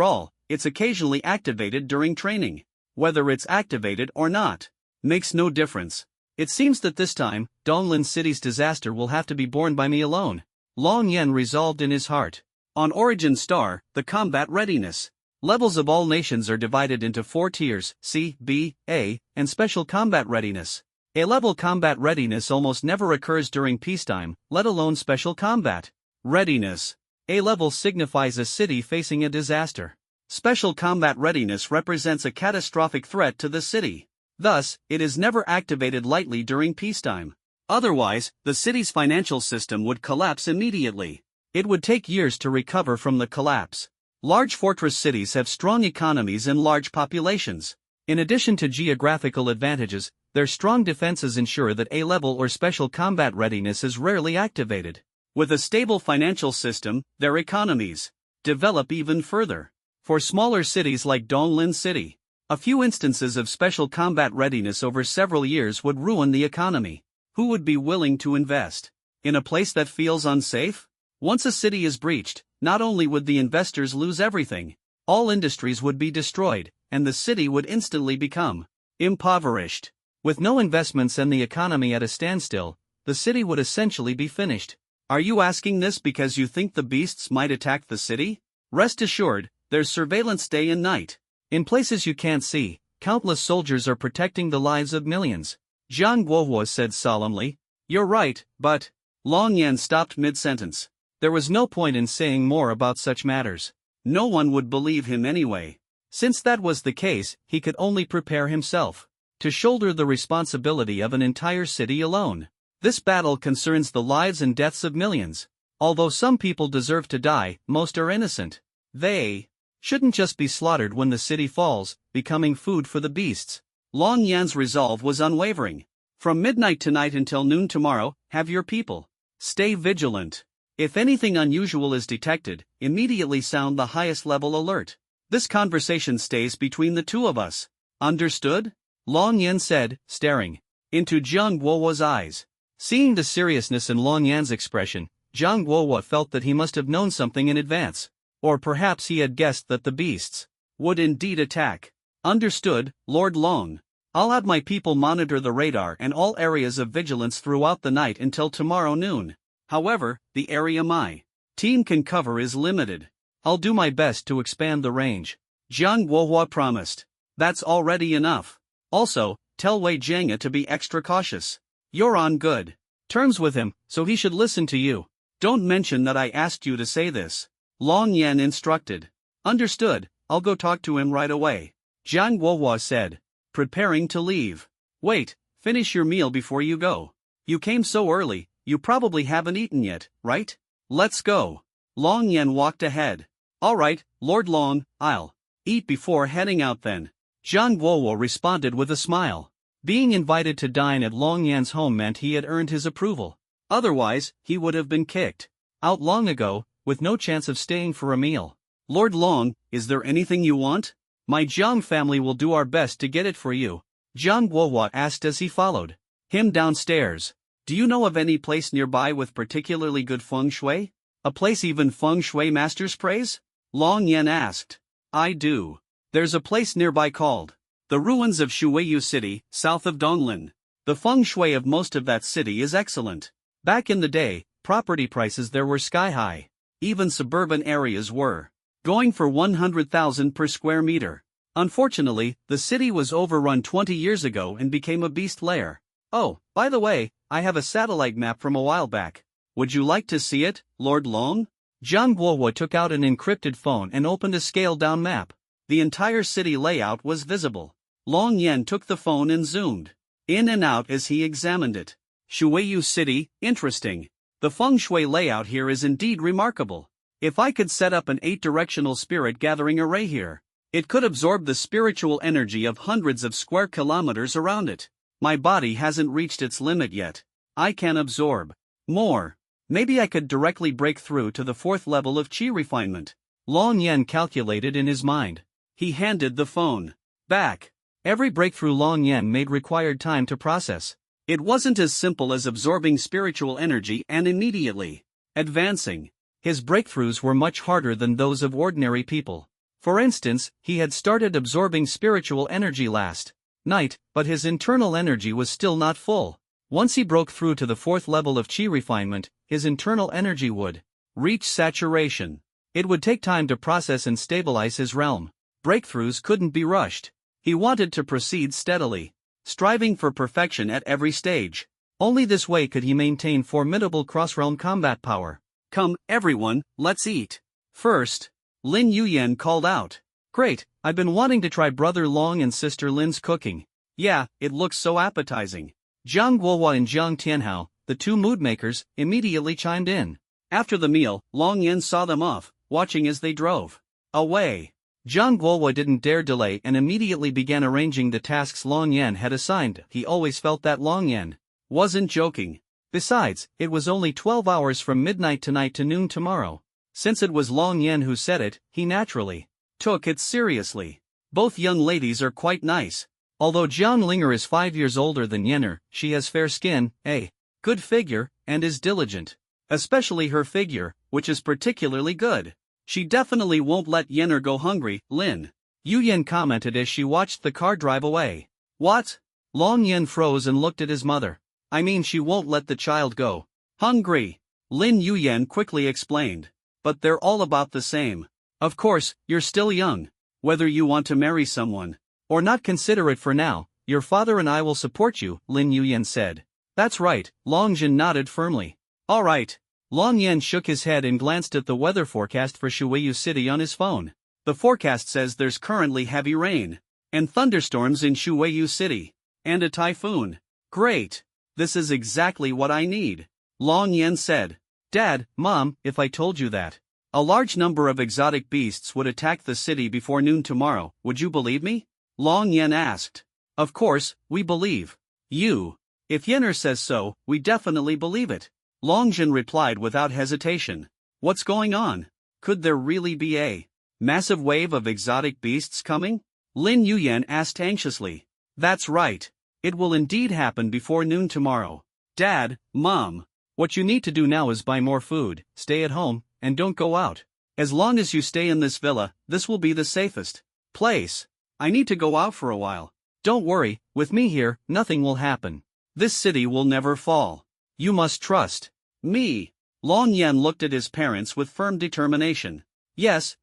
all, it's occasionally activated during training. Whether it's activated or not makes no difference. It seems that this time, Donglin City's disaster will have to be borne by me alone. Long Yan resolved in his heart. On Origin Star, the combat readiness levels of all nations are divided into 4 tiers, C, B, A, and special combat readiness. A-level combat readiness almost never occurs during peacetime, let alone special combat readiness. A-level signifies a city facing a disaster. Special combat readiness represents a catastrophic threat to the city. Thus, it is never activated lightly during peacetime. Otherwise, the city's financial system would collapse immediately. It would take years to recover from the collapse. Large fortress cities have strong economies and large populations. In addition to geographical advantages, their strong defenses ensure that A-level or special combat readiness is rarely activated. With a stable financial system, their economies develop even further. For smaller cities like Donglin City, a few instances of special combat readiness over several years would ruin the economy. Who would be willing to invest in a place that feels unsafe? Once a city is breached, not only would the investors lose everything, all industries would be destroyed, and the city would instantly become impoverished. With no investments and the economy at a standstill, the city would essentially be finished. Are you asking this because you think the beasts might attack the city? Rest assured, there's surveillance day and night. In places you can't see, countless soldiers are protecting the lives of millions. Jiang Guohua said solemnly. You're right, but Long Yan stopped mid-sentence. There was no point in saying more about such matters. No one would believe him anyway. Since that was the case, he could only prepare himself to shoulder the responsibility of an entire city alone. This battle concerns the lives and deaths of millions. Although some people deserve to die, most are innocent. They shouldn't just be slaughtered when the city falls, becoming food for the beasts. Long Yan's resolve was unwavering. From midnight tonight until noon tomorrow, have your people stay vigilant. If anything unusual is detected, immediately sound the highest level alert. This conversation stays between the two of us. Understood? Long Yan said, staring into Jiang Guohua's eyes. Seeing the seriousness in Long Yan's expression, Jiang Guohua felt that he must have known something in advance. Or perhaps he had guessed that the beasts would indeed attack. Understood, Lord Long. I'll have my people monitor the radar and all areas of vigilance throughout the night until tomorrow noon. However, the area my team can cover is limited. I'll do my best to expand the range. Jiang Guohua promised. That's already enough. Also, tell Wei Jianga to be extra cautious. You're on good terms with him, so he should listen to you. Don't mention that I asked you to say this. Long Yan instructed. Understood, I'll go talk to him right away. Jiang Guohua said, preparing to leave. Wait, finish your meal before you go. You came so early, you probably haven't eaten yet, right? Let's go. Long Yan walked ahead. All right, Lord Long, I'll eat before heading out then. Jiang Guohua responded with a smile. Being invited to dine at Long Yan's home meant he had earned his approval. Otherwise, he would have been kicked out long ago, with no chance of staying for a meal. Lord Long, is there anything you want? My Jiang family will do our best to get it for you. Jiang Guohua asked as he followed him downstairs. Do you know of any place nearby with particularly good feng shui? A place even feng shui masters praise? Long Yan asked. I do. There's a place nearby called The ruins of Shuiyu City, south of Donglin. The feng shui of most of that city is excellent. Back in the day, property prices there were sky high. Even suburban areas were going for 100,000 per square meter. Unfortunately, the city was overrun 20 years ago and became a beast lair. Oh, by the way, I have a satellite map from a while back. Would you like to see it, Lord Long? Zhang Guohua took out an encrypted phone and opened a scaled-down map. The entire city layout was visible. Long Yan took the phone and zoomed in and out as he examined it. Shuiyu City, interesting. The feng shui layout here is indeed remarkable. If I could set up an 8-directional spirit gathering array here, it could absorb the spiritual energy of hundreds of square kilometers around it. My body hasn't reached its limit yet. I can absorb more. Maybe I could directly break through to the 4th level of chi refinement. Long Yan calculated in his mind. He handed the phone back. Every breakthrough Long Yan made required time to process. It wasn't as simple as absorbing spiritual energy and immediately advancing. His breakthroughs were much harder than those of ordinary people. For instance, he had started absorbing spiritual energy last night, but his internal energy was still not full. Once he broke through to the 4th level of chi refinement, his internal energy would reach saturation. It would take time to process and stabilize his realm. Breakthroughs couldn't be rushed. He wanted to proceed steadily, striving for perfection at every stage. Only this way could he maintain formidable cross-realm combat power. Come, everyone, let's eat. First, Lin Yuyan called out. Great, I've been wanting to try Brother Long and Sister Lin's cooking. Yeah, it looks so appetizing. Zhang Guohua and Jiang Tianhao, the two moodmakers, immediately chimed in. After the meal, Long Yan saw them off, watching as they drove away. Zhang Guohua didn't dare delay and immediately began arranging the tasks Long Yan had assigned. He always felt that Long Yan wasn't joking. Besides, it was only 12 hours from midnight tonight to noon tomorrow. Since it was Long Yan who said it, he naturally took it seriously. Both young ladies are quite nice. Although Jiang Linger is 5 years older than Yenner, she has fair skin, a good figure, and is diligent. Especially her figure, which is particularly good. She definitely won't let Yenner go hungry, Lin Yuyan commented as she watched the car drive away. What? Long Yan froze and looked at his mother. I mean, she won't let the child go hungry. Lin Yuyan quickly explained. But they're all about the same. Of course, you're still young. Whether you want to marry someone or not, consider it for now. Your father and I will support you, Lin Yuyan said. That's right, Long Jin nodded firmly. All right. Long Yan shook his head and glanced at the weather forecast for Shuiyu City on his phone. The forecast says there's currently heavy rain and thunderstorms in Shuiyu City, and a typhoon. Great. This is exactly what I need. Long Yan said. Dad, Mom, if I told you that a large number of exotic beasts would attack the city before noon tomorrow, would you believe me? Long Yan asked. Of course, we believe you. If Yenner says so, we definitely believe it. Long Jin replied without hesitation. What's going on? Could there really be a massive wave of exotic beasts coming? Lin Yuyan asked anxiously. That's right. It will indeed happen before noon tomorrow. Dad, Mom, what you need to do now is buy more food, stay at home, and don't go out. As long as you stay in this villa, this will be the safest place. I need to go out for a while. Don't worry, with me here, nothing will happen. This city will never fall. You must trust me. Long Yan looked at his parents with firm determination. Yes,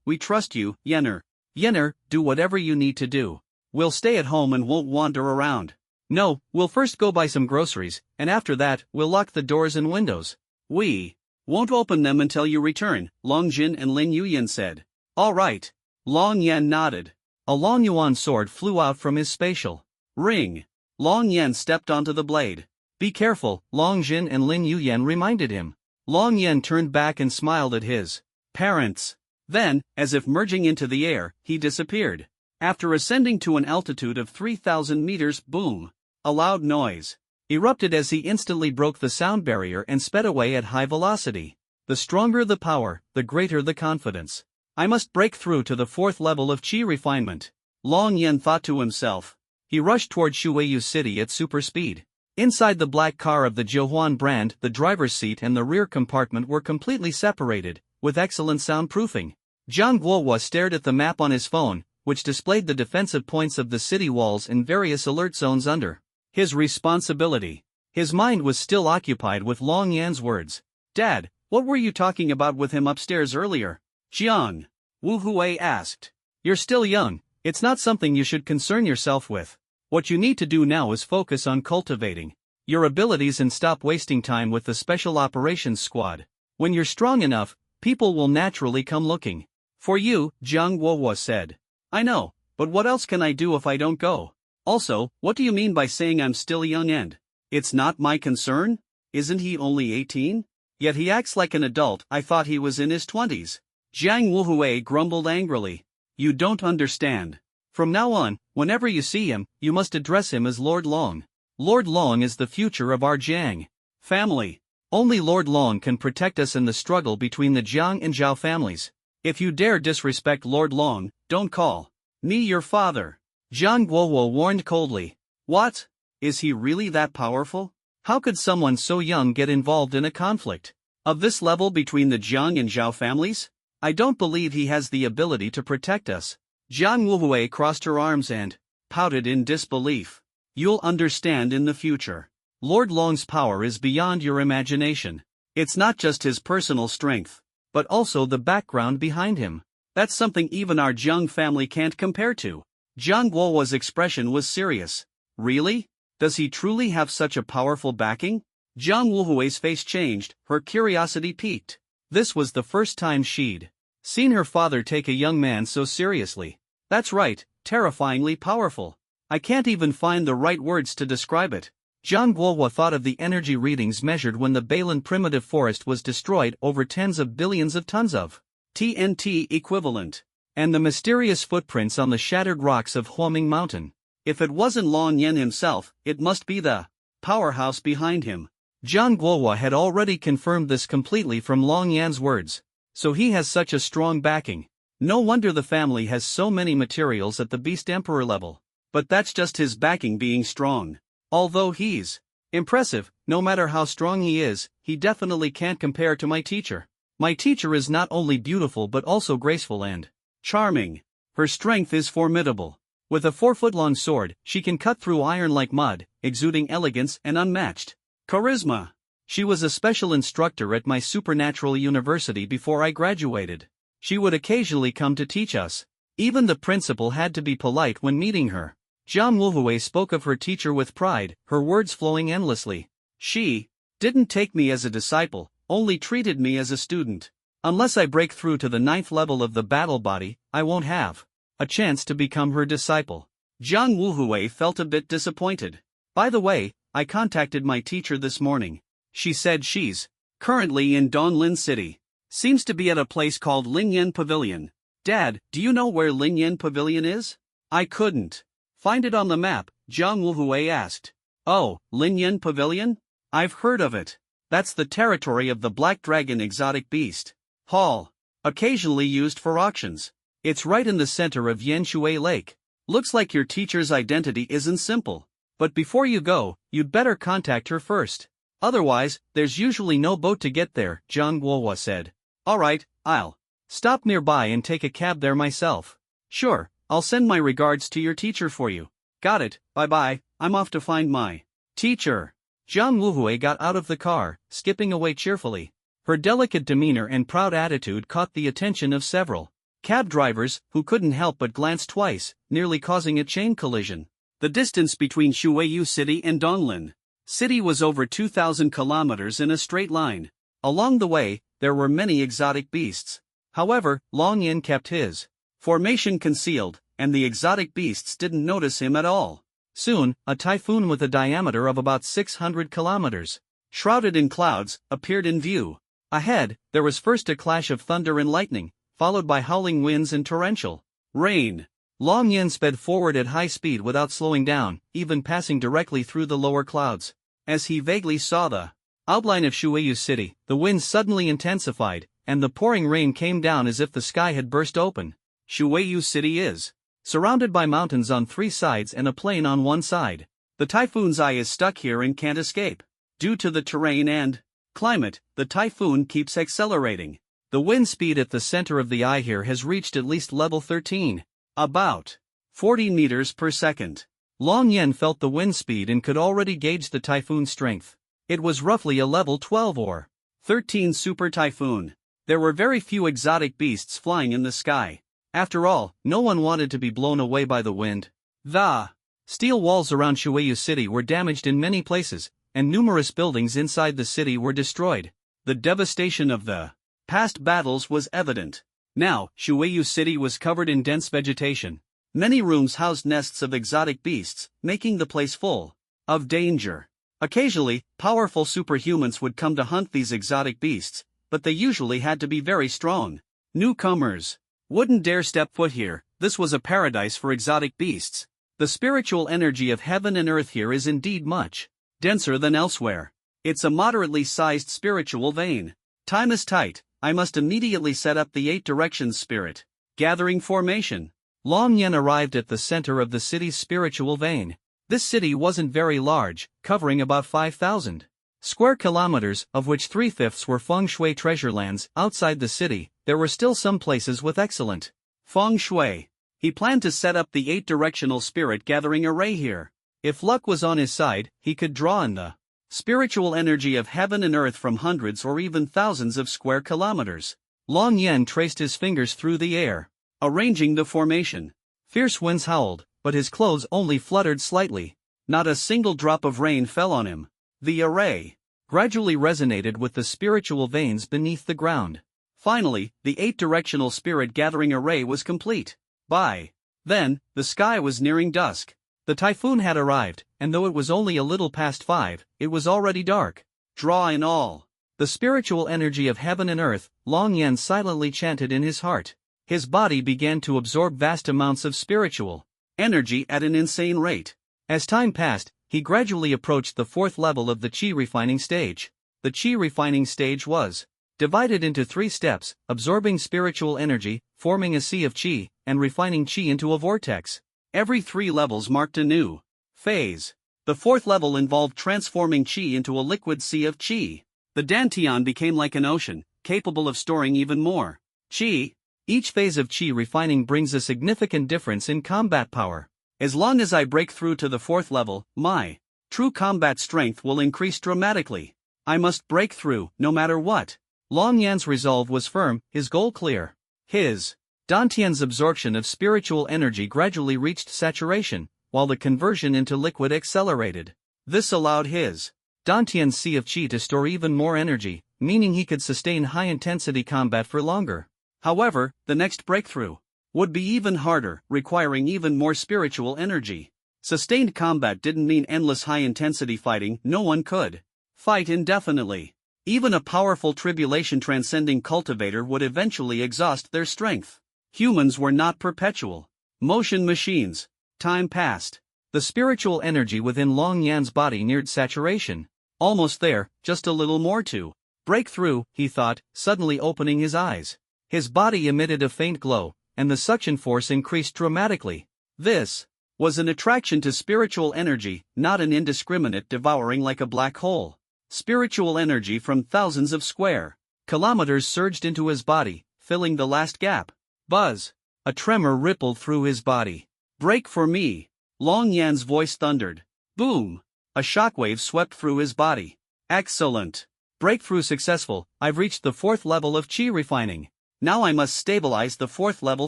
we trust you, Yenner. Yenner, do whatever you need to do. We'll stay at home and won't wander around. No, we'll first go buy some groceries, and after that, we'll lock the doors and windows. We won't open them until you return, Long Jin and Lin Yuyan said. All right. Long Yan nodded. A long yuan sword flew out from his spatial ring. Long Yan stepped onto the blade. Be careful, Long Jin and Lin Yuyan reminded him. Long Yan turned back and smiled at his parents. Then, as if merging into the air, he disappeared. After ascending to an altitude of 3,000 meters, boom! A loud noise erupted as he instantly broke the sound barrier and sped away at high velocity. The stronger the power, the greater the confidence. I must break through to the 4th level of chi refinement. Long Yan thought to himself. He rushed toward Shuiyu City at super speed. Inside the black car of the Jiuhuan brand, the driver's seat and the rear compartment were completely separated, with excellent soundproofing. Zhang Guohua stared at the map on his phone, which displayed the defensive points of the city walls in various alert zones under his responsibility. His mind was still occupied with Long Yan's words. "Dad, what were you talking about with him upstairs earlier?" Jiang Wu Hui asked. "You're still young, it's not something you should concern yourself with. What you need to do now is focus on cultivating your abilities and stop wasting time with the Special Operations Squad. When you're strong enough, people will naturally come looking for you," Jiang Guohua said. "I know, but what else can I do if I don't go? Also, what do you mean by saying I'm still young and it's not my concern? Isn't he only 18? Yet he acts like an adult. I thought he was in his 20s. Jiang Wuhui grumbled angrily. "You don't understand. From now on, whenever you see him, you must address him as Lord Long. Lord Long is the future of our Jiang family. Only Lord Long can protect us in the struggle between the Jiang and Zhao families. If you dare disrespect Lord Long, don't call me your father," Jiang Guohuo warned coldly. "What? Is he really that powerful? How could someone so young get involved in a conflict of this level between the Jiang and Zhao families? I don't believe he has the ability to protect us." Jiang Wuhui crossed her arms and pouted in disbelief. "You'll understand in the future. Lord Long's power is beyond your imagination. It's not just his personal strength, but also the background behind him. That's something even our Jiang family can't compare to." Jiang Guohua's expression was serious. "Really? Does he truly have such a powerful backing?" Jiang Wuhui's face changed, her curiosity piqued. This was the first time she'd seen her father take a young man so seriously. "That's right, terrifyingly powerful. I can't even find the right words to describe it." Jiang Guohua thought of the energy readings measured when the Balan primitive forest was destroyed, over tens of billions of tons of TNT equivalent, and the mysterious footprints on the shattered rocks of Huaming Mountain. If it wasn't Long Yan himself, it must be the powerhouse behind him. Jiang Guohua had already confirmed this completely from Long Yan's words. So he has such a strong backing. No wonder the family has so many materials at the Beast Emperor level. But that's just his backing being strong. Although he's impressive, no matter how strong he is, he definitely can't compare to my teacher. My teacher is not only beautiful but also graceful and charming. Her strength is formidable. With a 4-foot-long sword, she can cut through iron like mud, exuding elegance and unmatched charisma. She was a special instructor at my supernatural university before I graduated. She would occasionally come to teach us. Even the principal had to be polite when meeting her." Jiang Wuhui spoke of her teacher with pride, her words flowing endlessly. "She didn't take me as a disciple, only treated me as a student. Unless I break through to the 9th level of the battle body, I won't have a chance to become her disciple." Jiang Wuhui felt a bit disappointed. "By the way, I contacted my teacher this morning. She said she's currently in Donlin City. Seems to be at a place called Lingyan Pavilion. Dad, do you know where Lingyan Pavilion is?" "I couldn't find it on the map," Jiang Wuhui asked. "Oh, Lingyan Pavilion? I've heard of it. That's the territory of the Black Dragon exotic beast hall, occasionally used for auctions. It's right in the center of Yanshui Lake. Looks like your teacher's identity isn't simple. But before you go, you'd better contact her first. Otherwise, there's usually no boat to get there," Jiang Guohua said. "Alright, I'll stop nearby and take a cab there myself." "Sure, I'll send my regards to your teacher for you." "Got it, bye-bye, I'm off to find my teacher." Jiang Wuhui got out of the car, skipping away cheerfully. Her delicate demeanor and proud attitude caught the attention of several cab drivers, who couldn't help but glance twice, nearly causing a chain collision. The distance between Shuiyu City and Donglin City was over 2,000 kilometers in a straight line. Along the way, there were many exotic beasts. However, Long Yan kept his formation concealed, and the exotic beasts didn't notice him at all. Soon, a typhoon with a diameter of about 600 kilometers, shrouded in clouds, appeared in view. Ahead, there was first a clash of thunder and lightning, followed by howling winds and torrential rain. Long Yan sped forward at high speed without slowing down, even passing directly through the lower clouds. As he vaguely saw the outline of Shuiyu City, the wind suddenly intensified, and the pouring rain came down as if the sky had burst open. Shuiyu City is surrounded by mountains on 3 sides and a plain on 1 side. The typhoon's eye is stuck here and can't escape. Due to the terrain and climate, the typhoon keeps accelerating. The wind speed at the center of the eye here has reached at least level 13. About 40 meters per second. Long Yen felt the wind speed and could already gauge the typhoon's strength. It was roughly a level 12 or 13 super typhoon. There were very few exotic beasts flying in the sky. After all, no one wanted to be blown away by the wind. The steel walls around Shueyu City were damaged in many places, and numerous buildings inside the city were destroyed. The devastation of the past battles was evident. Now, Shueyu City was covered in dense vegetation. Many rooms housed nests of exotic beasts, making the place full of danger. Occasionally, powerful superhumans would come to hunt these exotic beasts, but they usually had to be very strong. Newcomers wouldn't dare step foot here. This was a paradise for exotic beasts. The spiritual energy of heaven and earth here is indeed much denser than elsewhere. It's a moderately sized spiritual vein. Time is tight. I must immediately set up the 8 directions spirit gathering formation. Long Yen arrived at the center of the city's spiritual vein. This city wasn't very large, covering about 5,000 square kilometers, of which 3/5 were feng shui treasure lands. Outside the city, there were still some places with excellent feng shui. He planned to set up the 8-directional spirit gathering array here. If luck was on his side, he could draw on the spiritual energy of heaven and earth from hundreds or even thousands of square kilometers. Long Yen traced his fingers through the air, arranging the formation. Fierce winds howled, but his clothes only fluttered slightly. Not a single drop of rain fell on him. The array gradually resonated with the spiritual veins beneath the ground. Finally, the 8-directional spirit gathering array was complete. By then, the sky was nearing dusk. The typhoon had arrived, and though it was only a little past 5, it was already dark. Draw in all the spiritual energy of heaven and earth, Long Yen silently chanted in his heart. His body began to absorb vast amounts of spiritual energy at an insane rate. As time passed, he gradually approached the 4th level of the Qi refining stage. The Qi refining stage was divided into 3 steps, absorbing spiritual energy, forming a sea of Qi, and refining Qi into a vortex. Every 3 levels marked a new phase. The 4th level involved transforming Qi into a liquid sea of Qi. The Dantian became like an ocean, capable of storing even more Qi. Each phase of Qi refining brings a significant difference in combat power. As long as I break through to the 4th level, my true combat strength will increase dramatically. I must break through, no matter what. Long Yan's resolve was firm, his goal clear. His Dantian's absorption of spiritual energy gradually reached saturation, while the conversion into liquid accelerated. This allowed his Dantian's sea of Qi to store even more energy, meaning he could sustain high-intensity combat for longer. However, the next breakthrough would be even harder, requiring even more spiritual energy. Sustained combat didn't mean endless high-intensity fighting. No one could fight indefinitely. Even a powerful tribulation-transcending cultivator would eventually exhaust their strength. Humans were not perpetual motion machines. Time passed. The spiritual energy within Long Yan's body neared saturation. Almost there, just a little more to break through, he thought, suddenly opening his eyes. His body emitted a faint glow, and the suction force increased dramatically. This was an attraction to spiritual energy, not an indiscriminate devouring like a black hole. Spiritual energy from thousands of square kilometers surged into his body, filling the last gap. Buzz! A tremor rippled through his body. Break for me! Long Yan's voice thundered. Boom! A shockwave swept through his body. Excellent! Breakthrough successful. I've reached the 4th level of Qi refining. Now I must stabilize the 4th level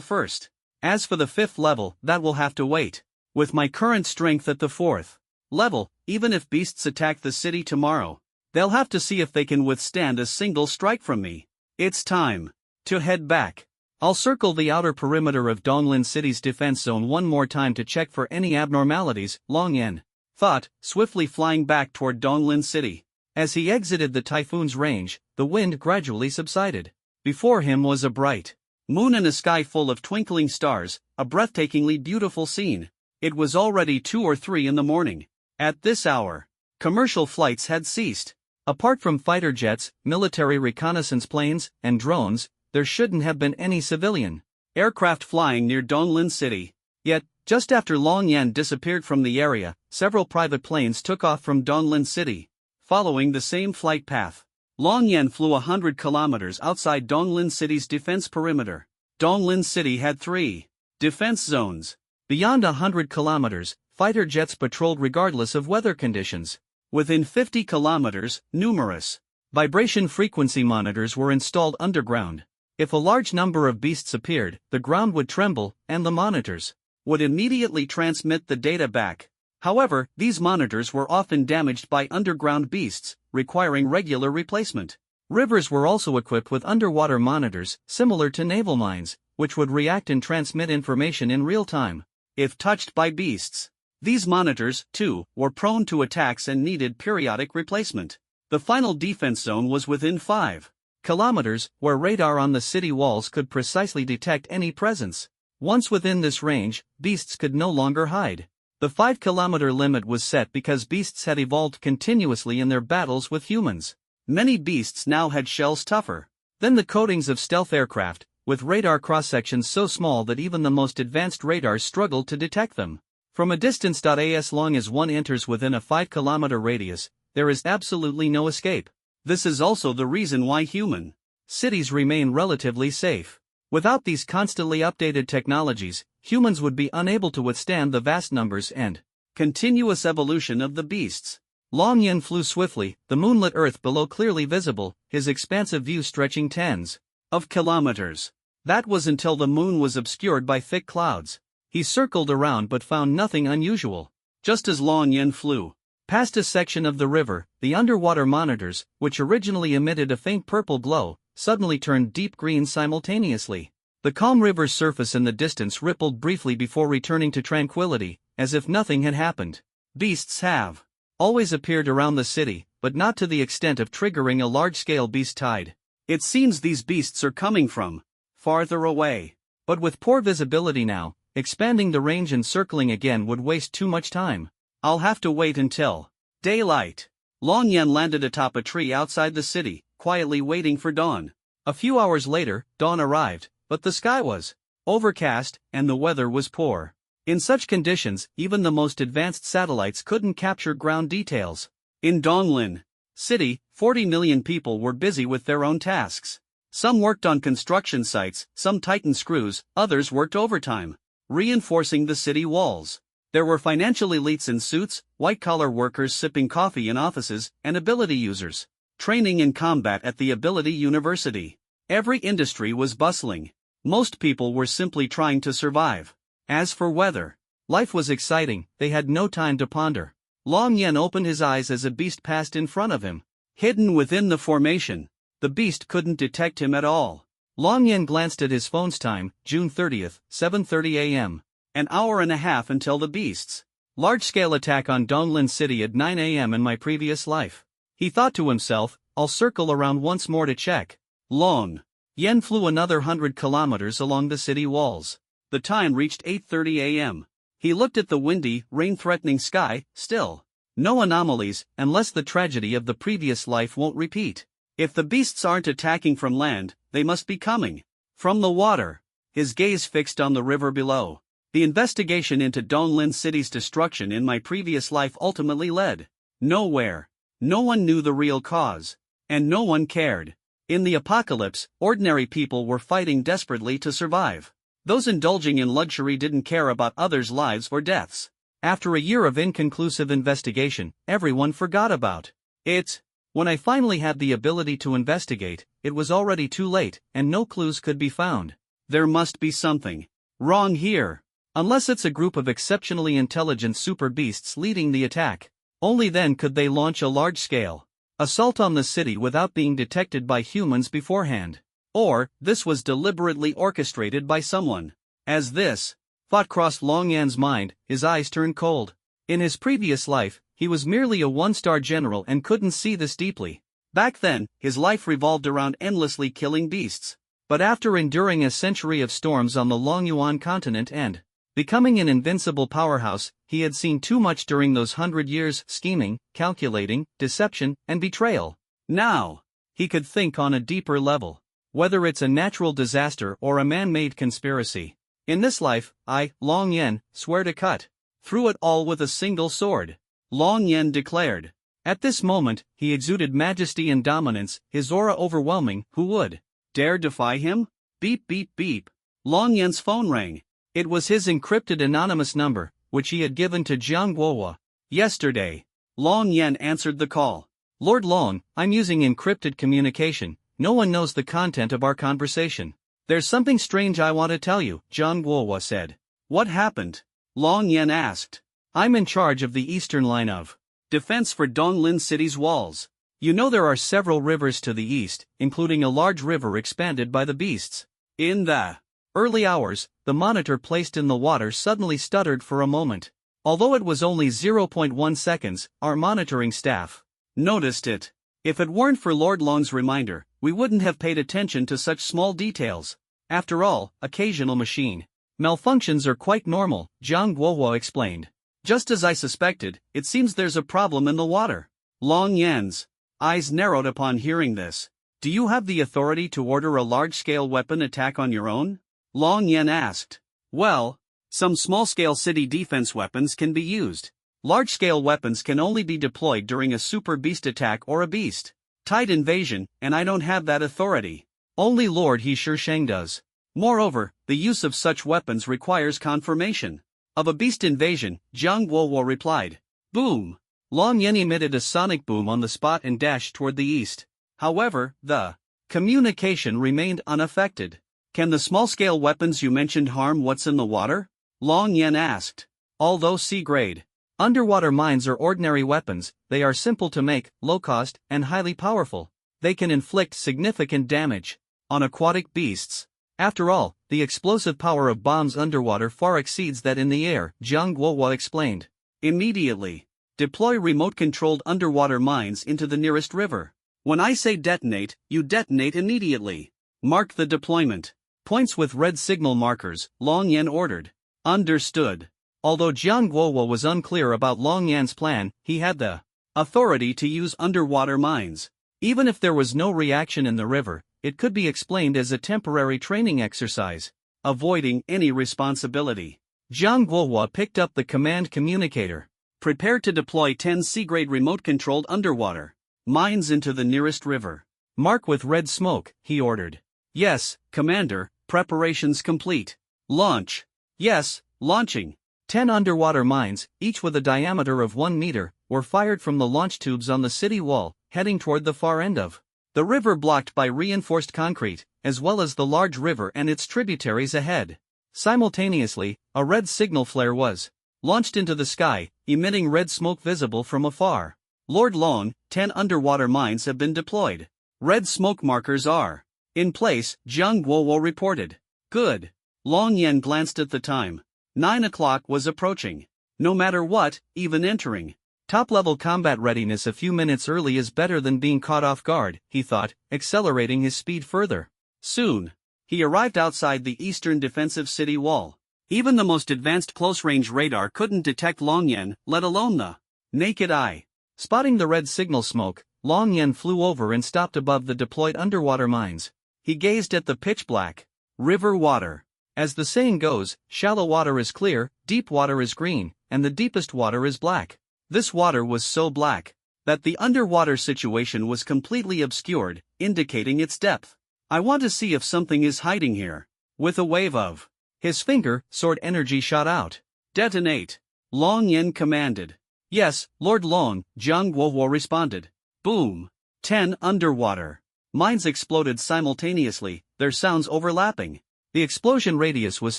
first. As for the 5th level, that will have to wait. With my current strength at the 4th level, even if beasts attack the city tomorrow, they'll have to see if they can withstand a single strike from me. It's time to head back. I'll circle the outer perimeter of Donglin City's defense zone one more time to check for any abnormalities, Long Yen thought, swiftly flying back toward Donglin City. As he exited the typhoon's range, the wind gradually subsided. Before him was a bright moon and a sky full of twinkling stars, a breathtakingly beautiful scene. It was already 2 or 3 in the morning. At this hour, commercial flights had ceased. Apart from fighter jets, military reconnaissance planes, and drones, there shouldn't have been any civilian aircraft flying near Donglin City. Yet, just after Long Yan disappeared from the area, several private planes took off from Donglin City, following the same flight path. Long Yan flew 100 kilometers outside Donglin City's defense perimeter. Donglin City had 3 Defense zones. Beyond 100 kilometers, fighter jets patrolled regardless of weather conditions. Within 50 kilometers, numerous vibration frequency monitors were installed underground. If a large number of beasts appeared, the ground would tremble, and the monitors would immediately transmit the data back. However, these monitors were often damaged by underground beasts, requiring regular replacement. Rivers were also equipped with underwater monitors, similar to naval mines, which would react and transmit information in real time if touched by beasts. These monitors, too, were prone to attacks and needed periodic replacement. The final defense zone was within 5 kilometers, where radar on the city walls could precisely detect any presence. Once within this range, beasts could no longer hide. The 5-kilometer limit was set because beasts had evolved continuously in their battles with humans. Many beasts now had shells tougher than the coatings of stealth aircraft, with radar cross-sections so small that even the most advanced radars struggled to detect them. From a distance. As long as one enters within a 5-kilometer radius, there is absolutely no escape. This is also the reason why human cities remain relatively safe. Without these constantly updated technologies, humans would be unable to withstand the vast numbers and continuous evolution of the beasts. Long Yen flew swiftly, the moonlit earth below clearly visible, his expansive view stretching tens of kilometers. That was until the moon was obscured by thick clouds. He circled around but found nothing unusual. Just as Long Yen flew past a section of the river, the underwater monitors, which originally emitted a faint purple glow, suddenly turned deep green simultaneously. The calm river's surface in the distance rippled briefly before returning to tranquility, as if nothing had happened. Beasts have always appeared around the city, but not to the extent of triggering a large-scale beast tide. It seems these beasts are coming from farther away. But with poor visibility now, expanding the range and circling again would waste too much time. I'll have to wait until daylight. Long Yen landed atop a tree outside the city, quietly waiting for dawn. A few hours later, dawn arrived, but the sky was overcast, and the weather was poor. In such conditions, even the most advanced satellites couldn't capture ground details. In Donglin City, 40 million people were busy with their own tasks. Some worked on construction sites, some tightened screws, others worked overtime, reinforcing the city walls. There were financial elites in suits, white-collar workers sipping coffee in offices, and ability users training in combat at the Ability University. Every industry was bustling. Most people were simply trying to survive. As for weather, life was exciting, they had no time to ponder. Long Yen opened his eyes as a beast passed in front of him. Hidden within the formation, the beast couldn't detect him at all. Long Yen glanced at his phone's time, June 30th, 7:30 a.m. An hour and a half until the beast's large-scale attack on Donglin City at 9 a.m. in my previous life. He thought to himself, I'll circle around once more to check. Long Yen flew another 100 kilometers along the city walls. The time reached 8:30 a.m. He looked at the windy, rain-threatening sky, still no anomalies, unless the tragedy of the previous life won't repeat. If the beasts aren't attacking from land, they must be coming from the water. His gaze fixed on the river below. The investigation into Donglin City's destruction in my previous life ultimately led nowhere. No one knew the real cause, and no one cared. In the apocalypse, ordinary people were fighting desperately to survive. Those indulging in luxury didn't care about others' lives or deaths. After a year of inconclusive investigation, everyone forgot about it. When I finally had the ability to investigate, it was already too late, and no clues could be found. There must be something wrong here. Unless it's a group of exceptionally intelligent super beasts leading the attack. Only then could they launch a large-scale assault on the city without being detected by humans beforehand. Or, this was deliberately orchestrated by someone. As this thought crossed Long Yan's mind, his eyes turned cold. In his previous life, he was merely a one-star general and couldn't see this deeply. Back then, his life revolved around endlessly killing beasts. But after enduring a century of storms on the Longyuan continent and becoming an invincible powerhouse, he had seen too much during those 100 years: scheming, calculating, deception, and betrayal. Now, he could think on a deeper level. Whether it's a natural disaster or a man-made conspiracy. In this life, I, Long Yen, swear to cut through it all with a single sword. Long Yen declared. At this moment, he exuded majesty and dominance, his aura overwhelming. Who would dare defy him? Beep beep beep. Long Yen's phone rang. It was his encrypted anonymous number, which he had given to Jiang Guohua. Yesterday. Long Yan answered the call. Lord Long, I'm using encrypted communication. No one knows the content of our conversation. There's something strange I want to tell you, Jiang Guohua said. What happened? Long Yan asked. I'm in charge of the eastern line of defense for Donglin City's walls. You know there are several rivers to the east, including a large river expanded by the beasts. In the early hours, the monitor placed in the water suddenly stuttered for a moment. Although it was only 0.1 seconds, our monitoring staff noticed it. If it weren't for Lord Long's reminder, we wouldn't have paid attention to such small details. After all, occasional machine malfunctions are quite normal, Jiang Guohua explained. Just as I suspected, it seems there's a problem in the water. Long Yan's eyes narrowed upon hearing this. Do you have the authority to order a large-scale weapon attack on your own? Long Yan asked. Well, some small-scale city defense weapons can be used. Large-scale weapons can only be deployed during a super beast attack or a beast-tide invasion, and I don't have that authority. Only Lord He Shisheng does. Moreover, the use of such weapons requires confirmation of a beast invasion, Jiang Guohua replied. Boom! Long Yan emitted a sonic boom on the spot and dashed toward the east. However, the communication remained unaffected. Can the small-scale weapons you mentioned harm what's in the water? Long Yan asked. Although C-grade underwater mines are ordinary weapons, they are simple to make, low-cost, and highly powerful. They can inflict significant damage on aquatic beasts. After all, the explosive power of bombs underwater far exceeds that in the air, Jiang Guohua explained. Immediately deploy remote-controlled underwater mines into the nearest river. When I say detonate, you detonate immediately. Mark the deployment points with red signal markers, Long Yan ordered. Understood. Although Jiang Guohua was unclear about Long Yan's plan, he had the authority to use underwater mines. Even if there was no reaction in the river, it could be explained as a temporary training exercise, avoiding any responsibility. Jiang Guohua picked up the command communicator. Prepare to deploy 10 C-grade remote-controlled underwater mines into the nearest river. Mark with red smoke, he ordered. Yes, Commander, preparations complete. Launch. Yes, launching. 10 underwater mines, each with a diameter of 1 meter, were fired from the launch tubes on the city wall, heading toward the far end of the river blocked by reinforced concrete, as well as the large river and its tributaries ahead. Simultaneously, a red signal flare was launched into the sky, emitting red smoke visible from afar. Lord Long, 10 underwater mines have been deployed. Red smoke markers are in place, Jiang Guohua reported. Good. Long Yan glanced at the time. 9 o'clock was approaching. No matter what, even entering top-level combat readiness a few minutes early is better than being caught off guard, he thought, accelerating his speed further. Soon, he arrived outside the eastern defensive city wall. Even the most advanced close-range radar couldn't detect Long Yan, let alone the naked eye. Spotting the red signal smoke, Long Yan flew over and stopped above the deployed underwater mines. He gazed at the pitch-black river water. As the saying goes, shallow water is clear, deep water is green, and the deepest water is black. This water was so black that the underwater situation was completely obscured, indicating its depth. I want to see if something is hiding here. With a wave of his finger, sword energy shot out. Detonate. Long Yan commanded. Yes, Lord Long, Jiang Guohua responded. Boom. 10 underwater mines exploded simultaneously, their sounds overlapping. The explosion radius was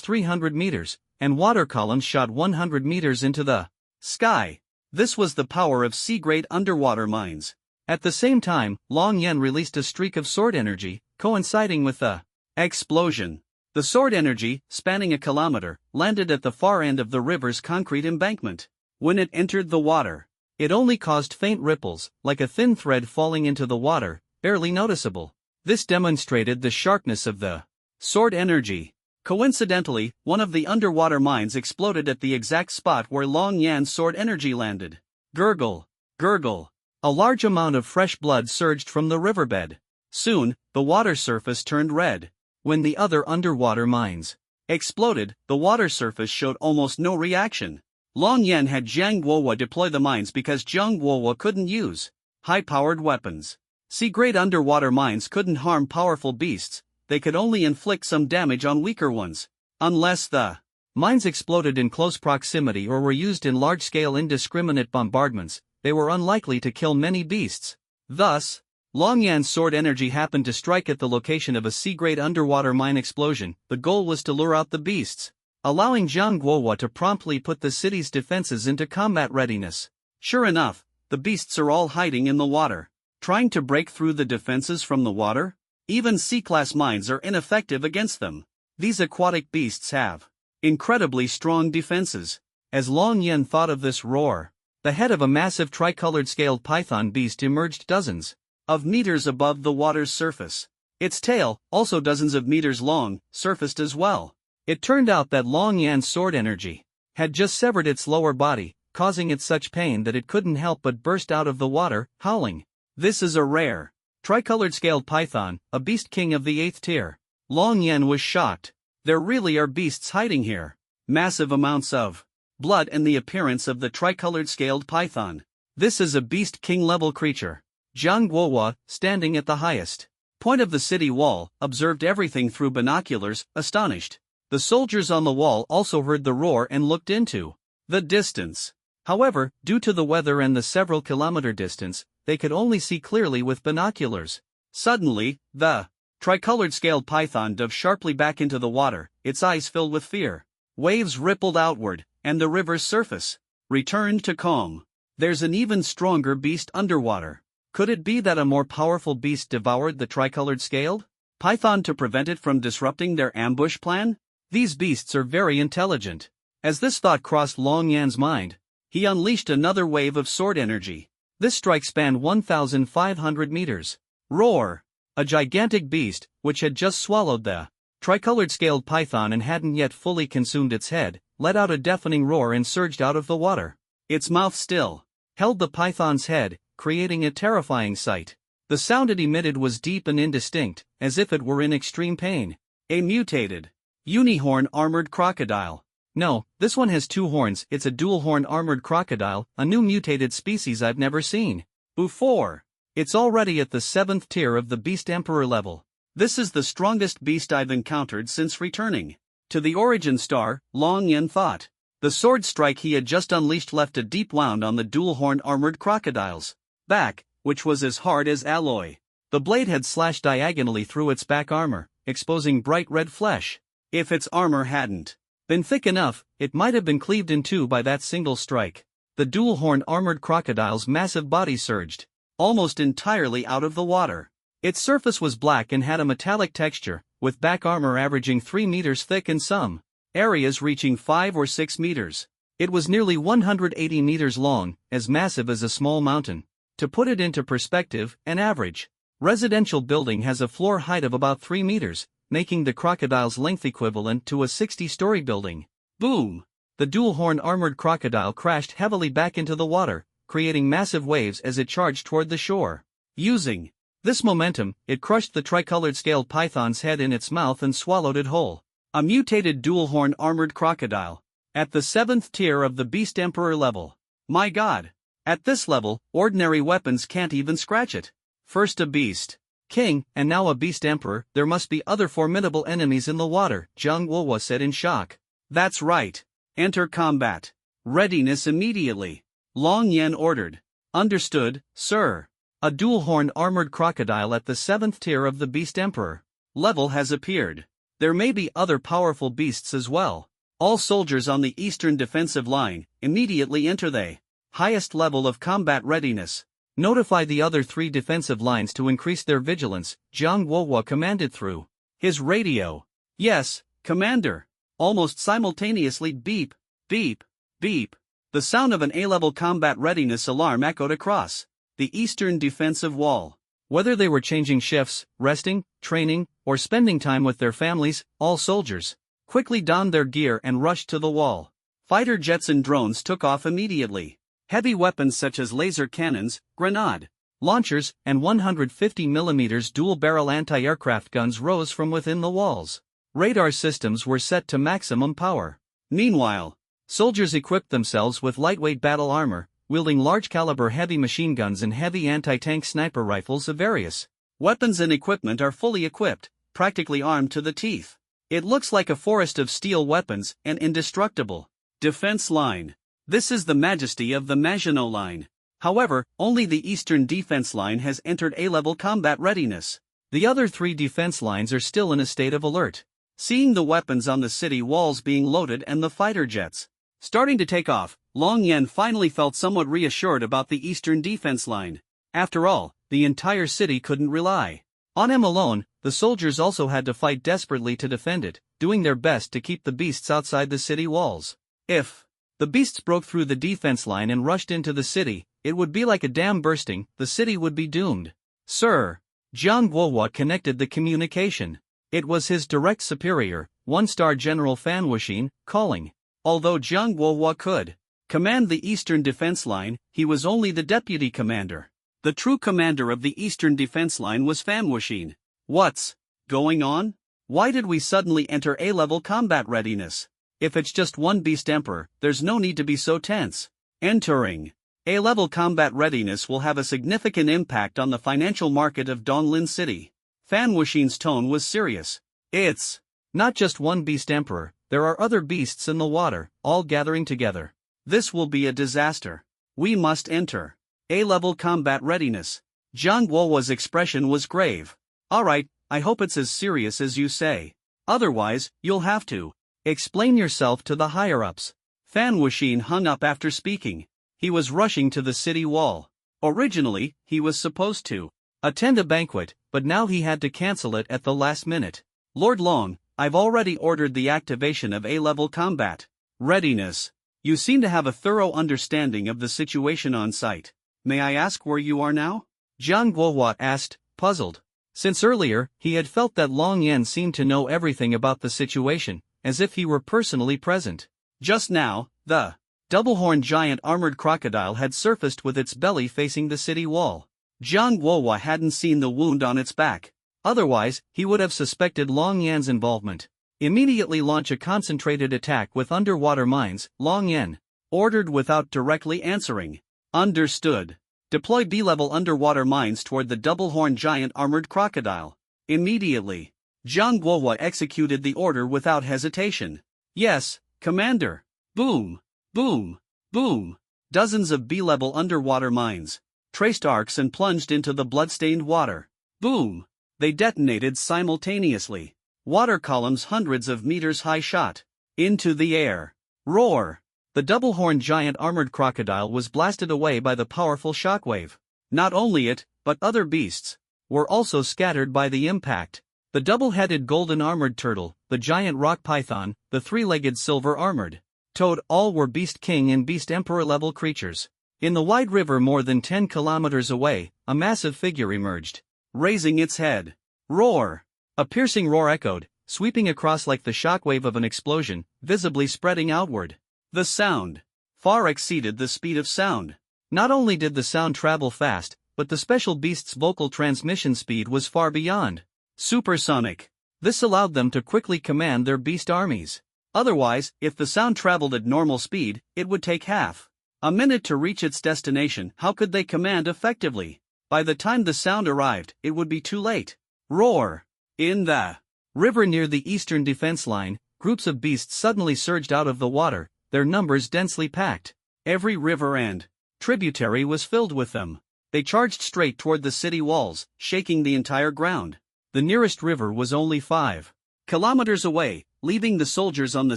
300 meters, and water columns shot 100 meters into the sky. This was the power of C-grade underwater mines. At the same time, Long Yan released a streak of sword energy, coinciding with the explosion. The sword energy, spanning a kilometer, landed at the far end of the river's concrete embankment. When it entered the water, it only caused faint ripples, like a thin thread falling into the water, barely noticeable. This demonstrated the sharpness of the sword energy. Coincidentally, one of the underwater mines exploded at the exact spot where Long Yan's sword energy landed. Gurgle. Gurgle. A large amount of fresh blood surged from the riverbed. Soon, the water surface turned red. When the other underwater mines exploded, the water surface showed almost no reaction. Long Yan had Jiang Guohua deploy the mines because Jiang Guohua couldn't use high-powered weapons. C-grade underwater mines couldn't harm powerful beasts, they could only inflict some damage on weaker ones. Unless the Mines exploded in close proximity or were used in large-scale indiscriminate bombardments. They were unlikely to kill many beasts. Thus, Long Yan's sword energy happened to strike at the location of a C-grade underwater mine explosion. The goal was to lure out the beasts, allowing Jiang Guohua to promptly put the city's defenses into combat readiness. Sure enough, the beasts are all hiding in the water, trying to break through the defenses from the water. Even C-class mines are ineffective against them. These aquatic beasts have incredibly strong defenses. As Long Yan thought of this roar, the head of a massive tricolored scaled python beast emerged dozens of meters above the water's surface. Its tail, also dozens of meters long, surfaced as well. It turned out that Long Yan's sword energy had just severed its lower body, causing it such pain that it couldn't help but burst out of the water, howling. This is a rare tricolored scaled python, a beast king of the 8th tier. Long Yan was shocked. There really are beasts hiding here. Massive amounts of blood and the appearance of the tricolored scaled python. This is a beast king level creature. Jiang Guohua, standing at the highest point of the city wall, observed everything through binoculars, astonished. The soldiers on the wall also heard the roar and looked into the distance. However, due to the weather and the several kilometer distance, they could only see clearly with binoculars. Suddenly, the tricolored scaled python dove sharply back into the water, its eyes filled with fear. Waves rippled outward, and the river's surface returned to calm. There's an even stronger beast underwater. Could it be that a more powerful beast devoured the tricolored scaled python to prevent it from disrupting their ambush plan? These beasts are very intelligent. As this thought crossed Long Yan's mind, he unleashed another wave of sword energy. This strike spanned 1,500 meters. Roar! A gigantic beast, which had just swallowed the tricolored scaled python and hadn't yet fully consumed its head, let out a deafening roar and surged out of the water. Its mouth still held the python's head, creating a terrifying sight. The sound it emitted was deep and indistinct, as if it were in extreme pain. A mutated unihorn armored crocodile. No, this one has 2 horns. It's a dual-horn armored crocodile, a new mutated species I've never seen before. It's already at the 7th tier of the Beast Emperor level. This is the strongest beast I've encountered since returning to the Origin Star, Long Yan thought. The sword strike he had just unleashed left a deep wound on the dual-horn armored crocodile's back, which was as hard as alloy. The blade had slashed diagonally through its back armor, exposing bright red flesh. If its armor hadn't been thick enough, it might have been cleaved in two by that single strike. The dual-horn armored crocodile's massive body surged almost entirely out of the water. Its surface was black and had a metallic texture, with back armor averaging 3 meters thick in some areas reaching 5 or 6 meters. It was nearly 180 meters long, as massive as a small mountain. To put it into perspective, an average residential building has a floor height of about 3 meters, making the crocodile's length equivalent to a 60-story building. Boom! The dual-horn armored crocodile crashed heavily back into the water, creating massive waves as it charged toward the shore. Using this momentum, it crushed the tricolored scaled python's head in its mouth and swallowed it whole. A mutated dual-horn armored crocodile. At the 7th tier of the Beast Emperor level. My god! At this level, ordinary weapons can't even scratch it. First a beast king, and now a beast emperor. There must be other formidable enemies in the water, Jiang Guohua said in shock. That's right. Enter combat. Readiness immediately. Long Yan ordered. Understood, sir. A dual-horn armored crocodile at the 7th tier of the Beast Emperor level has appeared. There may be other powerful beasts as well. All soldiers on the eastern defensive line, immediately enter the highest level of combat readiness. Notify the other 3 defensive lines to increase their vigilance, Jiang Guohua commanded through his radio. Yes, Commander. Almost simultaneously beep, beep, beep. The sound of an A-level combat readiness alarm echoed across the eastern defensive wall. Whether they were changing shifts, resting, training, or spending time with their families, all soldiers quickly donned their gear and rushed to the wall. Fighter jets and drones took off immediately. Heavy weapons such as laser cannons, grenade launchers, and 150mm dual-barrel anti-aircraft guns rose from within the walls. Radar systems were set to maximum power. Meanwhile, soldiers equipped themselves with lightweight battle armor, wielding large-caliber heavy machine guns and heavy anti-tank sniper rifles of various weapons and equipment are fully equipped, practically armed to the teeth. It looks like a forest of steel weapons and indestructible defense line. This is the majesty of the Maginot Line. However, only the eastern defense line has entered A-level combat readiness. The other 3 defense lines are still in a state of alert. Seeing the weapons on the city walls being loaded and the fighter jets starting to take off, Long Yen finally felt somewhat reassured about the eastern defense line. After all, the entire city couldn't rely on him alone. The soldiers also had to fight desperately to defend it, doing their best to keep the beasts outside the city walls. If the beasts broke through the defense line and rushed into the city, it would be like a dam bursting. The city would be doomed. Sir, Jiang Guohua connected the communication. It was his direct superior, 1-star General Fan Wuxin, calling. Although Jiang Guohua could command the eastern defense line, he was only the deputy commander. The true commander of the eastern defense line was Fan Wuxin. What's going on? Why did we suddenly enter A-level combat readiness? If it's just one beast emperor, there's no need to be so tense. Entering A-level combat readiness will have a significant impact on the financial market of Donglin City. Fan Wuxin's tone was serious. It's not just one beast emperor, there are other beasts in the water, all gathering together. This will be a disaster. We must enter A-level combat readiness. Jiang Guohua's expression was grave. Alright, I hope it's as serious as you say. Otherwise, you'll have to explain yourself to the higher-ups. Fan Wuxin hung up after speaking. He was rushing to the city wall. Originally, he was supposed to attend a banquet, but now he had to cancel it at the last minute. Lord Long, I've already ordered the activation of A-level combat readiness. You seem to have a thorough understanding of the situation on site. May I ask where you are now? Jiang Guohua asked, puzzled. Since earlier, he had felt that Long Yen seemed to know everything about the situation, as if he were personally present. Just now, the double-horned giant armored crocodile had surfaced with its belly facing the city wall. Jiang Guohua hadn't seen the wound on its back. Otherwise, he would have suspected Long Yan's involvement. Immediately launch a concentrated attack with underwater mines, Long Yan ordered without directly answering. Understood. Deploy B-level underwater mines toward the double-horned giant armored crocodile. Immediately. Jiang Guohua executed the order without hesitation. Yes, Commander. Boom, boom, boom. Dozens of B-level underwater mines traced arcs and plunged into the blood-stained water. Boom. They detonated simultaneously. Water columns hundreds of meters high shot into the air. Roar. The double-horned giant armored crocodile was blasted away by the powerful shockwave. Not only it, but other beasts were also scattered by the impact. The double-headed golden armored turtle, the giant rock python, the three-legged silver armored toad, all were beast king and beast emperor level creatures. In the wide river more than 10 kilometers away, a massive figure emerged, raising its head. Roar! A piercing roar echoed, sweeping across like the shockwave of an explosion, visibly spreading outward. The sound far exceeded the speed of sound. Not only did the sound travel fast, but the special beast's vocal transmission speed was far beyond supersonic. This allowed them to quickly command their beast armies. Otherwise, if the sound traveled at normal speed, it would take half a minute to reach its destination. How could they command effectively? By the time the sound arrived, it would be too late. Roar! In the river near the eastern defense line, groups of beasts suddenly surged out of the water, their numbers densely packed. Every river and tributary was filled with them. They charged straight toward the city walls, shaking the entire ground. The nearest river was only 5 kilometers away, leaving the soldiers on the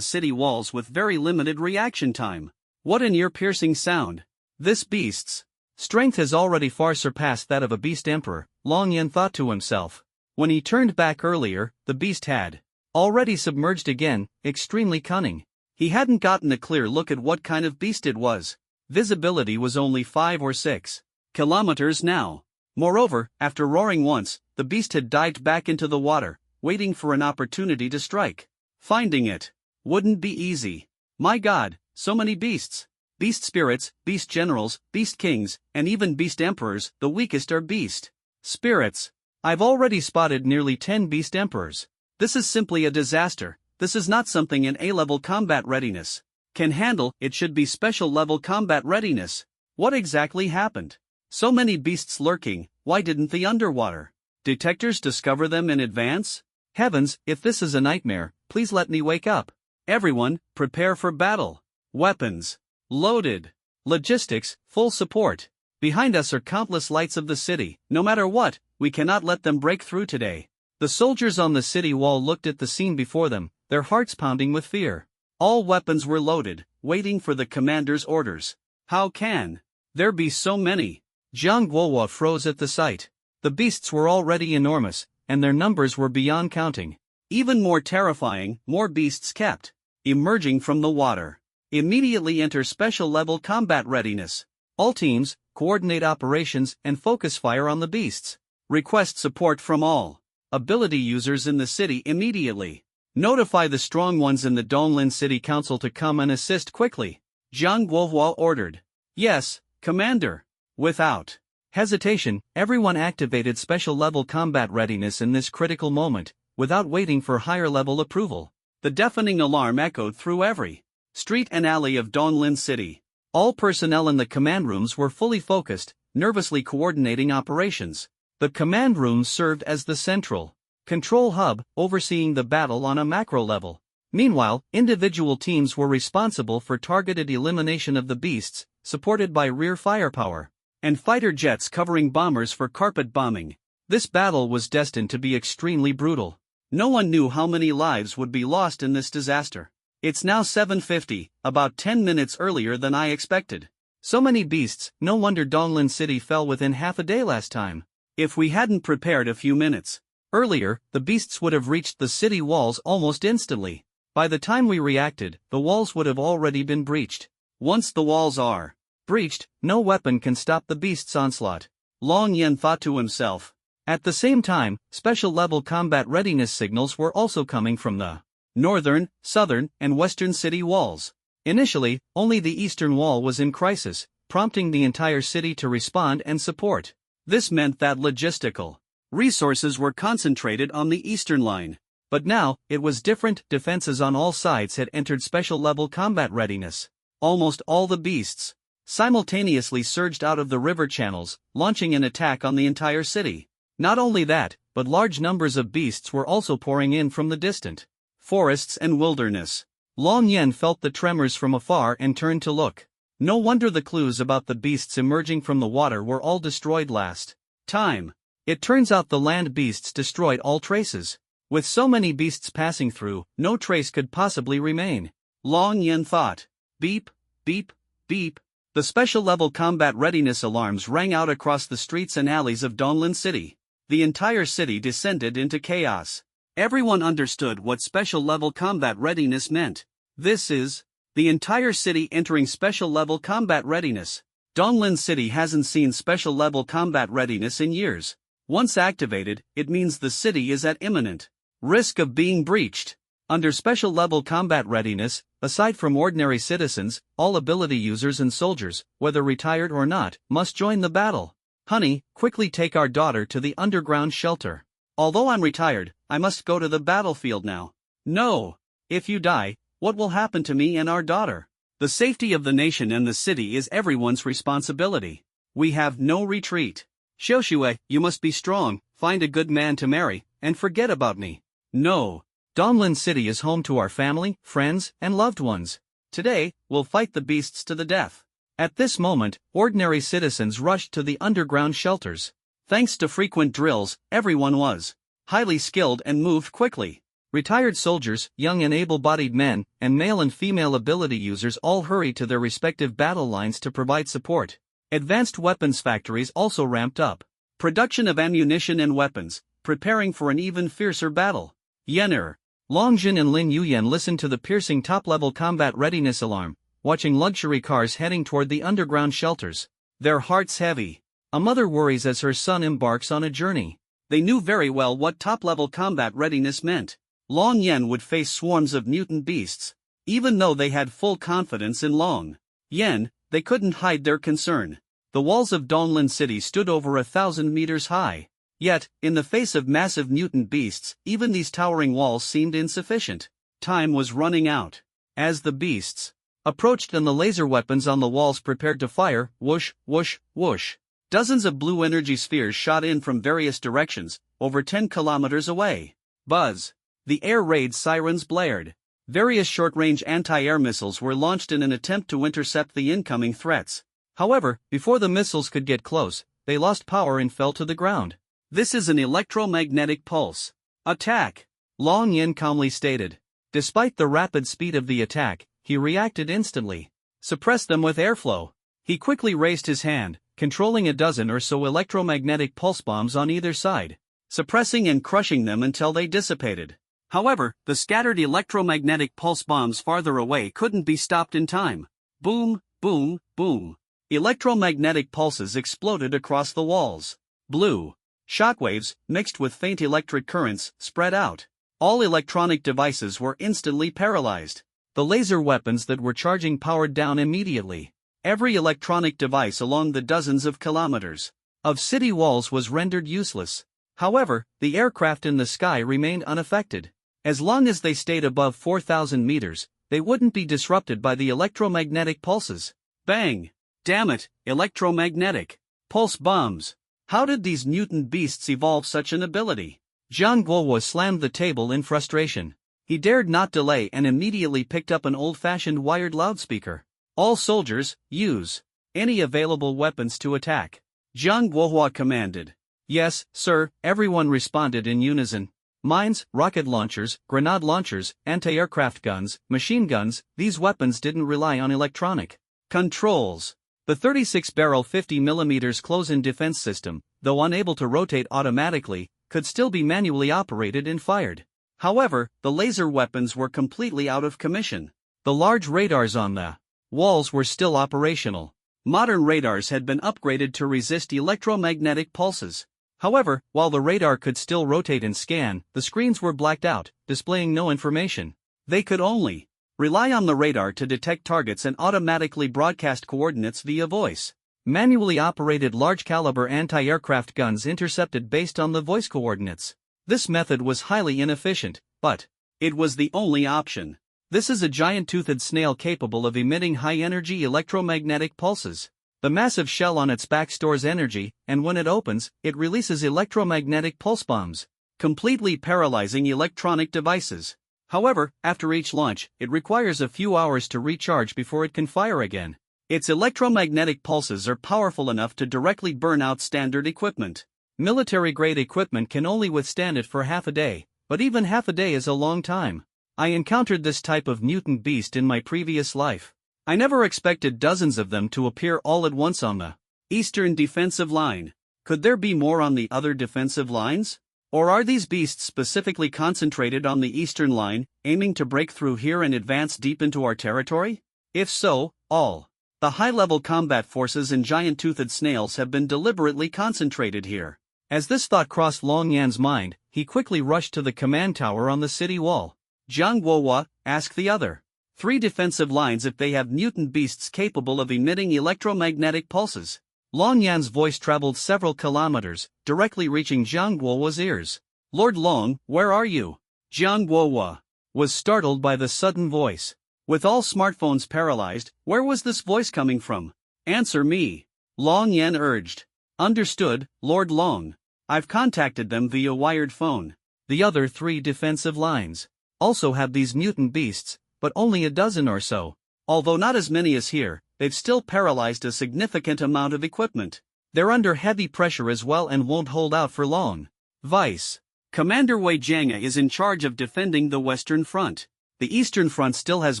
city walls with very limited reaction time. What an ear-piercing sound. This beast's strength has already far surpassed that of a beast emperor, Long Yen thought to himself. When he turned back earlier, the beast had already submerged again, extremely cunning. He hadn't gotten a clear look at what kind of beast it was. Visibility was only 5 or 6 kilometers now. Moreover, after roaring once, the beast had dived back into the water, waiting for an opportunity to strike. Finding it wouldn't be easy. My God, so many beasts. Beast spirits, beast generals, beast kings, and even beast emperors. The weakest are beast spirits. I've already spotted nearly 10 beast emperors. This is simply a disaster. This is not something an A-level combat readiness can handle. It should be special level combat readiness. What exactly happened? So many beasts lurking. Why didn't the underwater detectors discover them in advance? Heavens, if this is a nightmare, please let me wake up. Everyone, prepare for battle. Weapons loaded. Logistics, full support. Behind us are countless lights of the city. No matter what, we cannot let them break through today. The soldiers on the city wall looked at the scene before them, their hearts pounding with fear. All weapons were loaded, waiting for the commander's orders. How can there be so many? Jiang Guohua froze at the sight. The beasts were already enormous, and their numbers were beyond counting. Even more terrifying, more beasts kept emerging from the water. Immediately enter special level combat readiness. All teams, coordinate operations and focus fire on the beasts. Request support from all ability users in the city immediately. Notify the strong ones in the Donglin City Council to come and assist quickly. Jiang Guohua ordered. Yes, Commander. Without hesitation, everyone activated special level combat readiness in this critical moment, without waiting for higher level approval. The deafening alarm echoed through every street and alley of Donglin City. All personnel in the command rooms were fully focused, nervously coordinating operations. The command rooms served as the central control hub, overseeing the battle on a macro level. Meanwhile, individual teams were responsible for targeted elimination of the beasts, supported by rear firepower and fighter jets covering bombers for carpet bombing. This battle was destined to be extremely brutal. No one knew how many lives would be lost in this disaster. It's now 7:50, about 10 minutes earlier than I expected. So many beasts, no wonder Donglin City fell within half a day last time. If we hadn't prepared a few minutes earlier, the beasts would have reached the city walls almost instantly. By the time we reacted, the walls would have already been breached. Once the walls are breached, no weapon can stop the beast's onslaught. Long Yen thought to himself. At the same time, special level combat readiness signals were also coming from the northern, southern, and western city walls. Initially, only the eastern wall was in crisis, prompting the entire city to respond and support. This meant that logistical resources were concentrated on the eastern line. But now, it was different. Defenses on all sides had entered special level combat readiness. Almost all the beasts simultaneously surged out of the river channels, launching an attack on the entire city. Not only that, but large numbers of beasts were also pouring in from the distant forests and wilderness. Long Yen felt the tremors from afar and turned to look. No wonder the clues about the beasts emerging from the water were all destroyed last time. It turns out the land beasts destroyed all traces. With so many beasts passing through, no trace could possibly remain. Long Yen thought. Beep, beep, beep. The special level combat readiness alarms rang out across the streets and alleys of Donglin City. The entire city descended into chaos. Everyone understood what special level combat readiness meant. This is the entire city entering special level combat readiness. Donglin City hasn't seen special level combat readiness in years. Once activated, it means the city is at imminent risk of being breached. Under special level combat readiness, aside from ordinary citizens, all ability users and soldiers, whether retired or not, must join the battle. Honey, quickly take our daughter to the underground shelter. Although I'm retired, I must go to the battlefield now. No. If you die, what will happen to me and our daughter? The safety of the nation and the city is everyone's responsibility. We have no retreat. Xiaoxue, you must be strong, find a good man to marry, and forget about me. No. Donglin City is home to our family, friends, and loved ones. Today, we'll fight the beasts to the death. At this moment, ordinary citizens rushed to the underground shelters. Thanks to frequent drills, everyone was highly skilled and moved quickly. Retired soldiers, young and able-bodied men, and male and female ability users all hurried to their respective battle lines to provide support. Advanced weapons factories also ramped up production of ammunition and weapons, preparing for an even fiercer battle. Yenner, Longjin and Lin Yuyan listened to the piercing top-level combat readiness alarm, watching luxury cars heading toward the underground shelters. Their hearts heavy. A mother worries as her son embarks on a journey. They knew very well what top-level combat readiness meant. Long Yen would face swarms of mutant beasts. Even though they had full confidence in Long Yen, they couldn't hide their concern. The walls of Donglin City stood over 1,000 meters high. Yet, in the face of massive mutant beasts, even these towering walls seemed insufficient. Time was running out. As the beasts approached and the laser weapons on the walls prepared to fire, whoosh, whoosh, whoosh. Dozens of blue energy spheres shot in from various directions, over 10 kilometers away. Buzz. The air raid sirens blared. Various short-range anti-air missiles were launched in an attempt to intercept the incoming threats. However, before the missiles could get close, they lost power and fell to the ground. This is an electromagnetic pulse. Attack! Long Yin calmly stated. Despite the rapid speed of the attack, he reacted instantly. Suppress them with airflow. He quickly raised his hand, controlling a dozen or so electromagnetic pulse bombs on either side, suppressing and crushing them until they dissipated. However, the scattered electromagnetic pulse bombs farther away couldn't be stopped in time. Boom, boom, boom. Electromagnetic pulses exploded across the walls. Blue shockwaves, mixed with faint electric currents, spread out. All electronic devices were instantly paralyzed. The laser weapons that were charging powered down immediately. Every electronic device along the dozens of kilometers of city walls was rendered useless. However, the aircraft in the sky remained unaffected. As long as they stayed above 4,000 meters, they wouldn't be disrupted by the electromagnetic pulses. Bang! Damn it, electromagnetic pulse bombs. How did these mutant beasts evolve such an ability? Zhang Guohua slammed the table in frustration. He dared not delay and immediately picked up an old-fashioned wired loudspeaker. All soldiers, use any available weapons to attack. Zhang Guohua commanded. Yes, sir, everyone responded in unison. Mines, rocket launchers, grenade launchers, anti-aircraft guns, machine guns, these weapons didn't rely on electronic controls. The 36-barrel 50mm close-in defense system, though unable to rotate automatically, could still be manually operated and fired. However, the laser weapons were completely out of commission. The large radars on the walls were still operational. Modern radars had been upgraded to resist electromagnetic pulses. However, while the radar could still rotate and scan, the screens were blacked out, displaying no information. They could only rely on the radar to detect targets and automatically broadcast coordinates via voice. Manually operated large-caliber anti-aircraft guns intercepted based on the voice coordinates. This method was highly inefficient, but it was the only option. This is a giant-toothed snail capable of emitting high-energy electromagnetic pulses. The massive shell on its back stores energy, and when it opens, it releases electromagnetic pulse bombs, completely paralyzing electronic devices. However, after each launch, it requires a few hours to recharge before it can fire again. Its electromagnetic pulses are powerful enough to directly burn out standard equipment. Military-grade equipment can only withstand it for half a day, but even half a day is a long time. I encountered this type of mutant beast in my previous life. I never expected dozens of them to appear all at once on the eastern defensive line. Could there be more on the other defensive lines? Or are these beasts specifically concentrated on the eastern line, aiming to break through here and advance deep into our territory? If so, all the high-level combat forces and giant-toothed snails have been deliberately concentrated here. As this thought crossed Long Yan's mind, he quickly rushed to the command tower on the city wall. Zhang Guohua, ask the other 3 defensive lines if they have mutant beasts capable of emitting electromagnetic pulses. Long Yan's voice traveled several kilometers, directly reaching Zhang Guohua's ears. Lord Long, where are you? Zhang Guohua was startled by the sudden voice. With all smartphones paralyzed, where was this voice coming from? Answer me. Long Yan urged. Understood, Lord Long. I've contacted them via wired phone. The other 3 defensive lines also have these mutant beasts, but only a dozen or so. Although not as many as here, they've still paralyzed a significant amount of equipment. They're under heavy pressure as well and won't hold out for long. Vice Commander Wei Jianga is in charge of defending the Western Front. The Eastern Front still has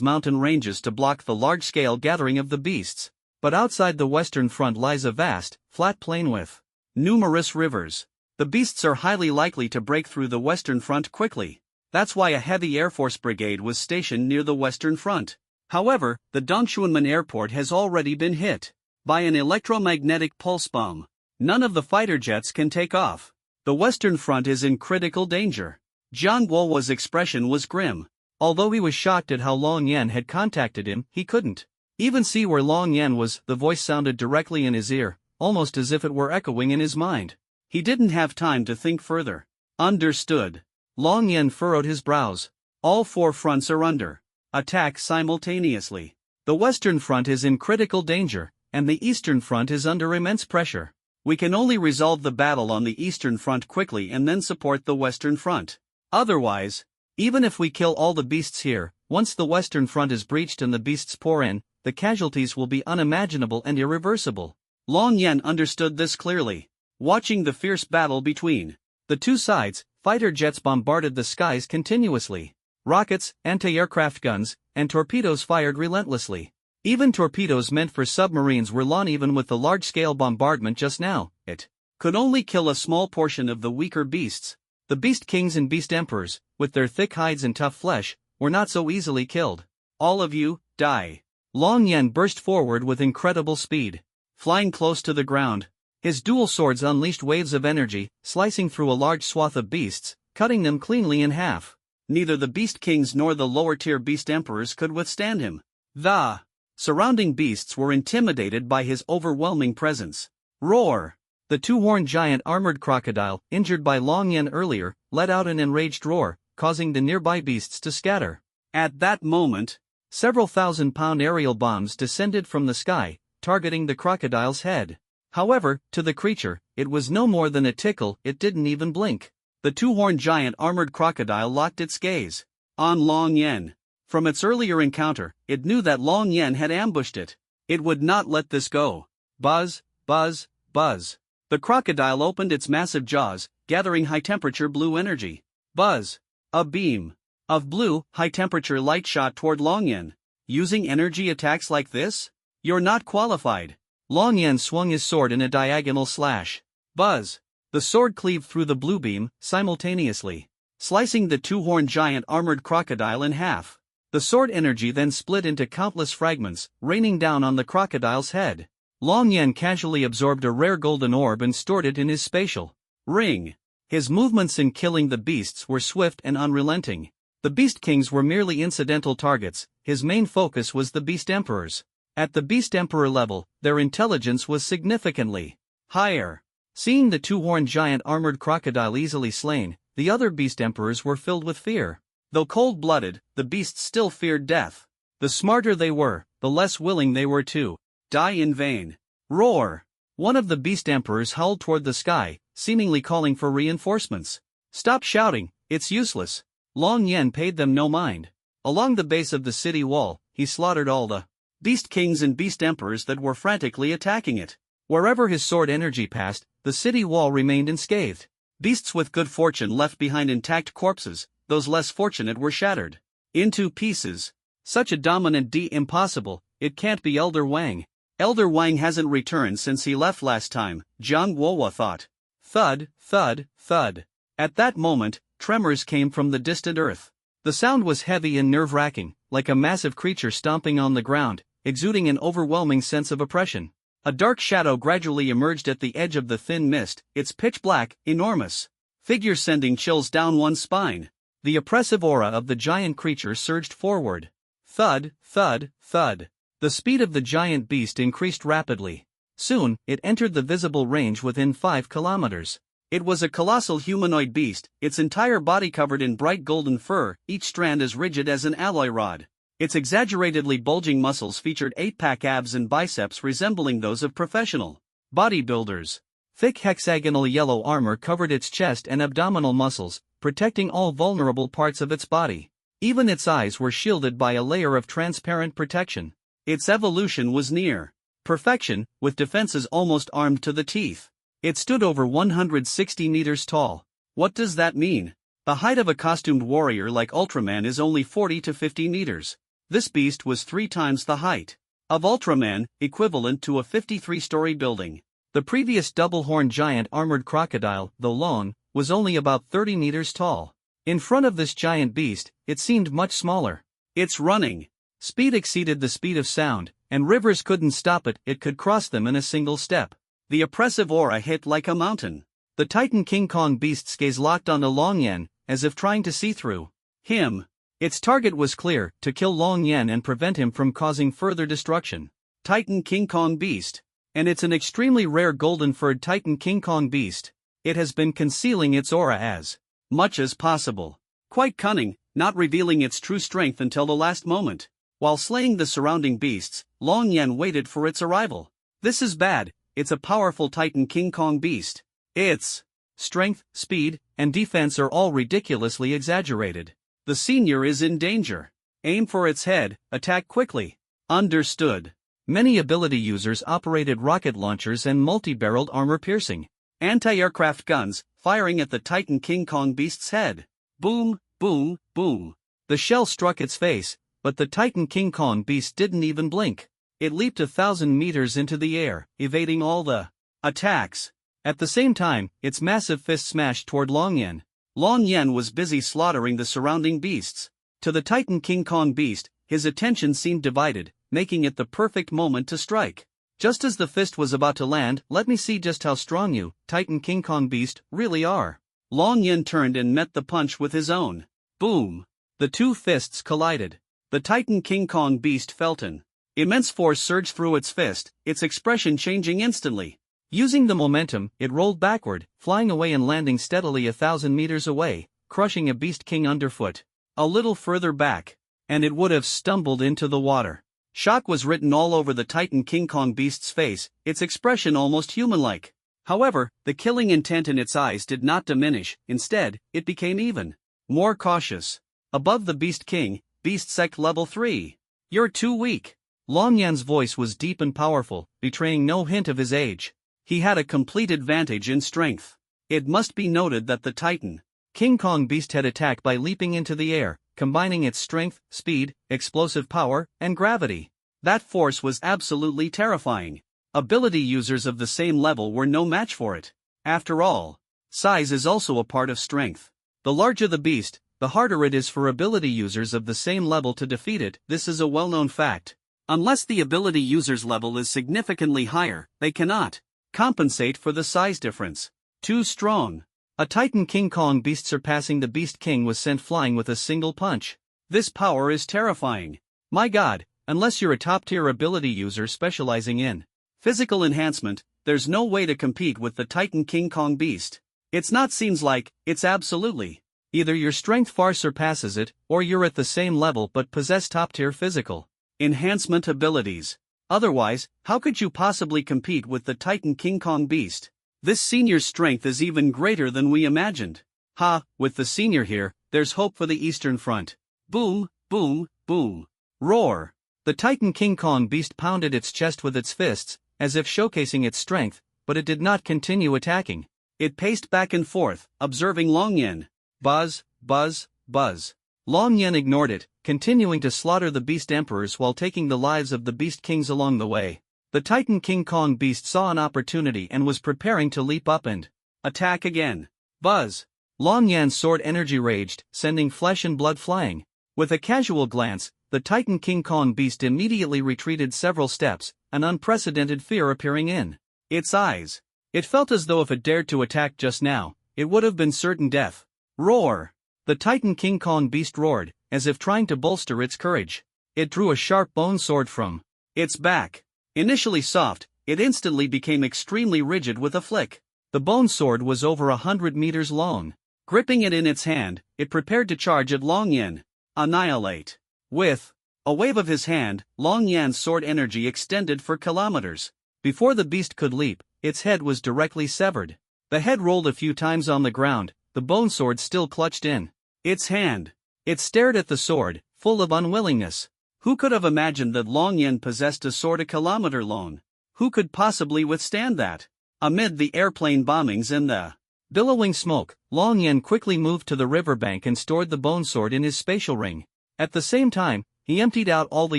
mountain ranges to block the large-scale gathering of the beasts. But outside the Western Front lies a vast, flat plain with numerous rivers. The beasts are highly likely to break through the Western Front quickly. That's why a heavy Air Force brigade was stationed near the Western Front. However, the Dongxuanmen airport has already been hit by an electromagnetic pulse bomb. None of the fighter jets can take off. The Western Front is in critical danger. Zhang Guohua's expression was grim. Although he was shocked at how Long Yan had contacted him, he couldn't even see where Long Yan was. The voice sounded directly in his ear, almost as if it were echoing in his mind. He didn't have time to think further. Understood. Long Yan furrowed his brows. All 4 fronts are under attack simultaneously. The Western Front is in critical danger, and the Eastern Front is under immense pressure. We can only resolve the battle on the Eastern Front quickly and then support the Western Front. Otherwise, even if we kill all the beasts here, once the western front is breached and the beasts pour in, the casualties will be unimaginable and irreversible. Long Yan understood this clearly. Watching the fierce battle between the two sides, fighter jets bombarded the skies continuously. Rockets, anti-aircraft guns, and torpedoes fired relentlessly. Even torpedoes meant for submarines were launched. Even with the large-scale bombardment just now, it could only kill a small portion of the weaker beasts. The Beast Kings and Beast Emperors, with their thick hides and tough flesh, were not so easily killed. All of you, die. Long Yan burst forward with incredible speed. Flying close to the ground, his dual swords unleashed waves of energy, slicing through a large swath of beasts, cutting them cleanly in half. Neither the Beast Kings nor the lower-tier Beast Emperors could withstand him. The surrounding beasts were intimidated by his overwhelming presence. Roar! The two-horned giant armored crocodile, injured by Long Yan earlier, let out an enraged roar, causing the nearby beasts to scatter. At that moment, several thousand-pound aerial bombs descended from the sky, targeting the crocodile's head. However, to the creature, it was no more than a tickle. It didn't even blink. The two-horned giant armored crocodile locked its gaze on Long Yan. From its earlier encounter, it knew that Long Yan had ambushed it. It would not let this go. Buzz, buzz, buzz. The crocodile opened its massive jaws, gathering high-temperature blue energy. Buzz. A beam of blue, high-temperature light shot toward Long Yan. Using energy attacks like this? You're not qualified. Long Yan swung his sword in a diagonal slash. Buzz. The sword cleaved through the blue beam, simultaneously, slicing the two-horned giant armored crocodile in half. The sword energy then split into countless fragments, raining down on the crocodile's head. Long Yan casually absorbed a rare golden orb and stored it in his spatial ring. His movements in killing the beasts were swift and unrelenting. The Beast Kings were merely incidental targets. His main focus was the Beast Emperors. At the Beast Emperor level, their intelligence was significantly higher. Seeing the two-horned giant armored crocodile easily slain, the other Beast Emperors were filled with fear. Though cold-blooded, the beasts still feared death. The smarter they were, the less willing they were to die in vain. Roar! One of the Beast Emperors howled toward the sky, seemingly calling for reinforcements. Stop shouting, it's useless. Long Yan paid them no mind. Along the base of the city wall, he slaughtered all the Beast Kings and Beast Emperors that were frantically attacking it. Wherever his sword energy passed, the city wall remained unscathed. Beasts with good fortune left behind intact corpses, those less fortunate were shattered into pieces. Such a dominant impossible, it can't be Elder Wang. Elder Wang hasn't returned since he left last time, Jiang Guohua thought. Thud, thud, thud. At that moment, tremors came from the distant earth. The sound was heavy and nerve-wracking, like a massive creature stomping on the ground, exuding an overwhelming sense of oppression. A dark shadow gradually emerged at the edge of the thin mist, its pitch black, enormous figure sending chills down one's spine. The oppressive aura of the giant creature surged forward. Thud, thud, thud. The speed of the giant beast increased rapidly. Soon, it entered the visible range within 5 kilometers. It was a colossal humanoid beast, its entire body covered in bright golden fur, each strand as rigid as an alloy rod. Its exaggeratedly bulging muscles featured 8-pack abs and biceps resembling those of professional bodybuilders. Thick hexagonal yellow armor covered its chest and abdominal muscles, protecting all vulnerable parts of its body. Even its eyes were shielded by a layer of transparent protection. Its evolution was near perfection, with defenses almost armed to the teeth. It stood over 160 meters tall. What does that mean? The height of a costumed warrior like Ultraman is only 40 to 50 meters. This beast was 3 times the height of Ultraman, equivalent to a 53-story building. The previous double-horned giant armored crocodile, though long, was only about 30 meters tall. In front of this giant beast, it seemed much smaller. Its running speed exceeded the speed of sound, and rivers couldn't stop it. It could cross them in a single step. The oppressive aura hit like a mountain. The Titan King Kong beast's gaze locked onto Long Yan, as if trying to see through him. Its target was clear, to kill Long Yan and prevent him from causing further destruction. Titan King Kong beast. And it's an extremely rare golden-furred Titan King Kong beast. It has been concealing its aura as much as possible. Quite cunning, not revealing its true strength until the last moment. While slaying the surrounding beasts, Long Yan waited for its arrival. This is bad, it's a powerful Titan King Kong beast. It's strength, speed, and defense are all ridiculously exaggerated. The senior is in danger. Aim for its head, attack quickly. Understood. Many ability users operated rocket launchers and multi-barreled armor-piercing anti-aircraft guns, firing at the Titan King Kong beast's head. Boom, boom, boom. The shell struck its face, but the Titan King Kong beast didn't even blink. It leaped 1,000 meters into the air, evading all the attacks. At the same time, its massive fist smashed toward Long Yen. Long Yen was busy slaughtering the surrounding beasts. To the Titan King Kong beast, his attention seemed divided, making it the perfect moment to strike. Just as the fist was about to land, let me see just how strong you, Titan King Kong beast, really are. Long Yen turned and met the punch with his own. Boom! The two fists collided. The Titan King Kong beast felt an immense force surge through its fist, its expression changing instantly. Using the momentum, it rolled backward, flying away and landing steadily 1,000 meters away, crushing a beast king underfoot. A little further back, and it would have stumbled into the water. Shock was written all over the Titan King Kong beast's face, its expression almost human-like. However, the killing intent in its eyes did not diminish, instead, it became even more cautious. Above the Beast King, Beast Sect Level 3. You're too weak. Long Yan's voice was deep and powerful, betraying no hint of his age. He had a complete advantage in strength. It must be noted that the Titan King Kong beast had attacked by leaping into the air, combining its strength, speed, explosive power, and gravity. That force was absolutely terrifying. Ability users of the same level were no match for it. After all, size is also a part of strength. The larger the beast, the harder it is for ability users of the same level to defeat it. This is a well-known fact. Unless the ability user's level is significantly higher, they cannot compensate for the size difference. Too strong. A Titan King Kong beast surpassing the Beast King was sent flying with a single punch. This power is terrifying. My god, unless you're a top-tier ability user specializing in physical enhancement, there's no way to compete with the Titan King Kong beast. It's not seems like, it's absolutely. Either your strength far surpasses it, or you're at the same level but possess top-tier physical enhancement abilities. Otherwise, how could you possibly compete with the Titan King Kong beast? This senior's strength is even greater than we imagined. Ha, with the senior here, there's hope for the Eastern Front. Boom, boom, boom. Roar. The Titan King Kong beast pounded its chest with its fists, as if showcasing its strength, but it did not continue attacking. It paced back and forth, observing Long Yen. Buzz, buzz, buzz. Long Yen ignored it, continuing to slaughter the beast emperors while taking the lives of the beast kings along the way. The Titan King Kong beast saw an opportunity and was preparing to leap up and attack again. Buzz! Long Yan's sword energy raged, sending flesh and blood flying. With a casual glance, the Titan King Kong beast immediately retreated several steps, an unprecedented fear appearing in its eyes. It felt as though if it dared to attack just now, it would have been certain death. Roar! The Titan King Kong beast roared, as if trying to bolster its courage. It drew a sharp bone sword from its back. Initially soft, it instantly became extremely rigid with a flick. The bone sword was over 100 meters long. Gripping it in its hand, it prepared to charge at Long Yen. Annihilate. With a wave of his hand, Long Yan's sword energy extended for kilometers. Before the beast could leap, its head was directly severed. The head rolled a few times on the ground, the bone sword still clutched in its hand. It stared at the sword, full of unwillingness. Who could have imagined that Long Yen possessed a sword a kilometer long? Who could possibly withstand that? Amid the airplane bombings and the billowing smoke, Long Yen quickly moved to the riverbank and stored the bone sword in his spatial ring. At the same time, he emptied out all the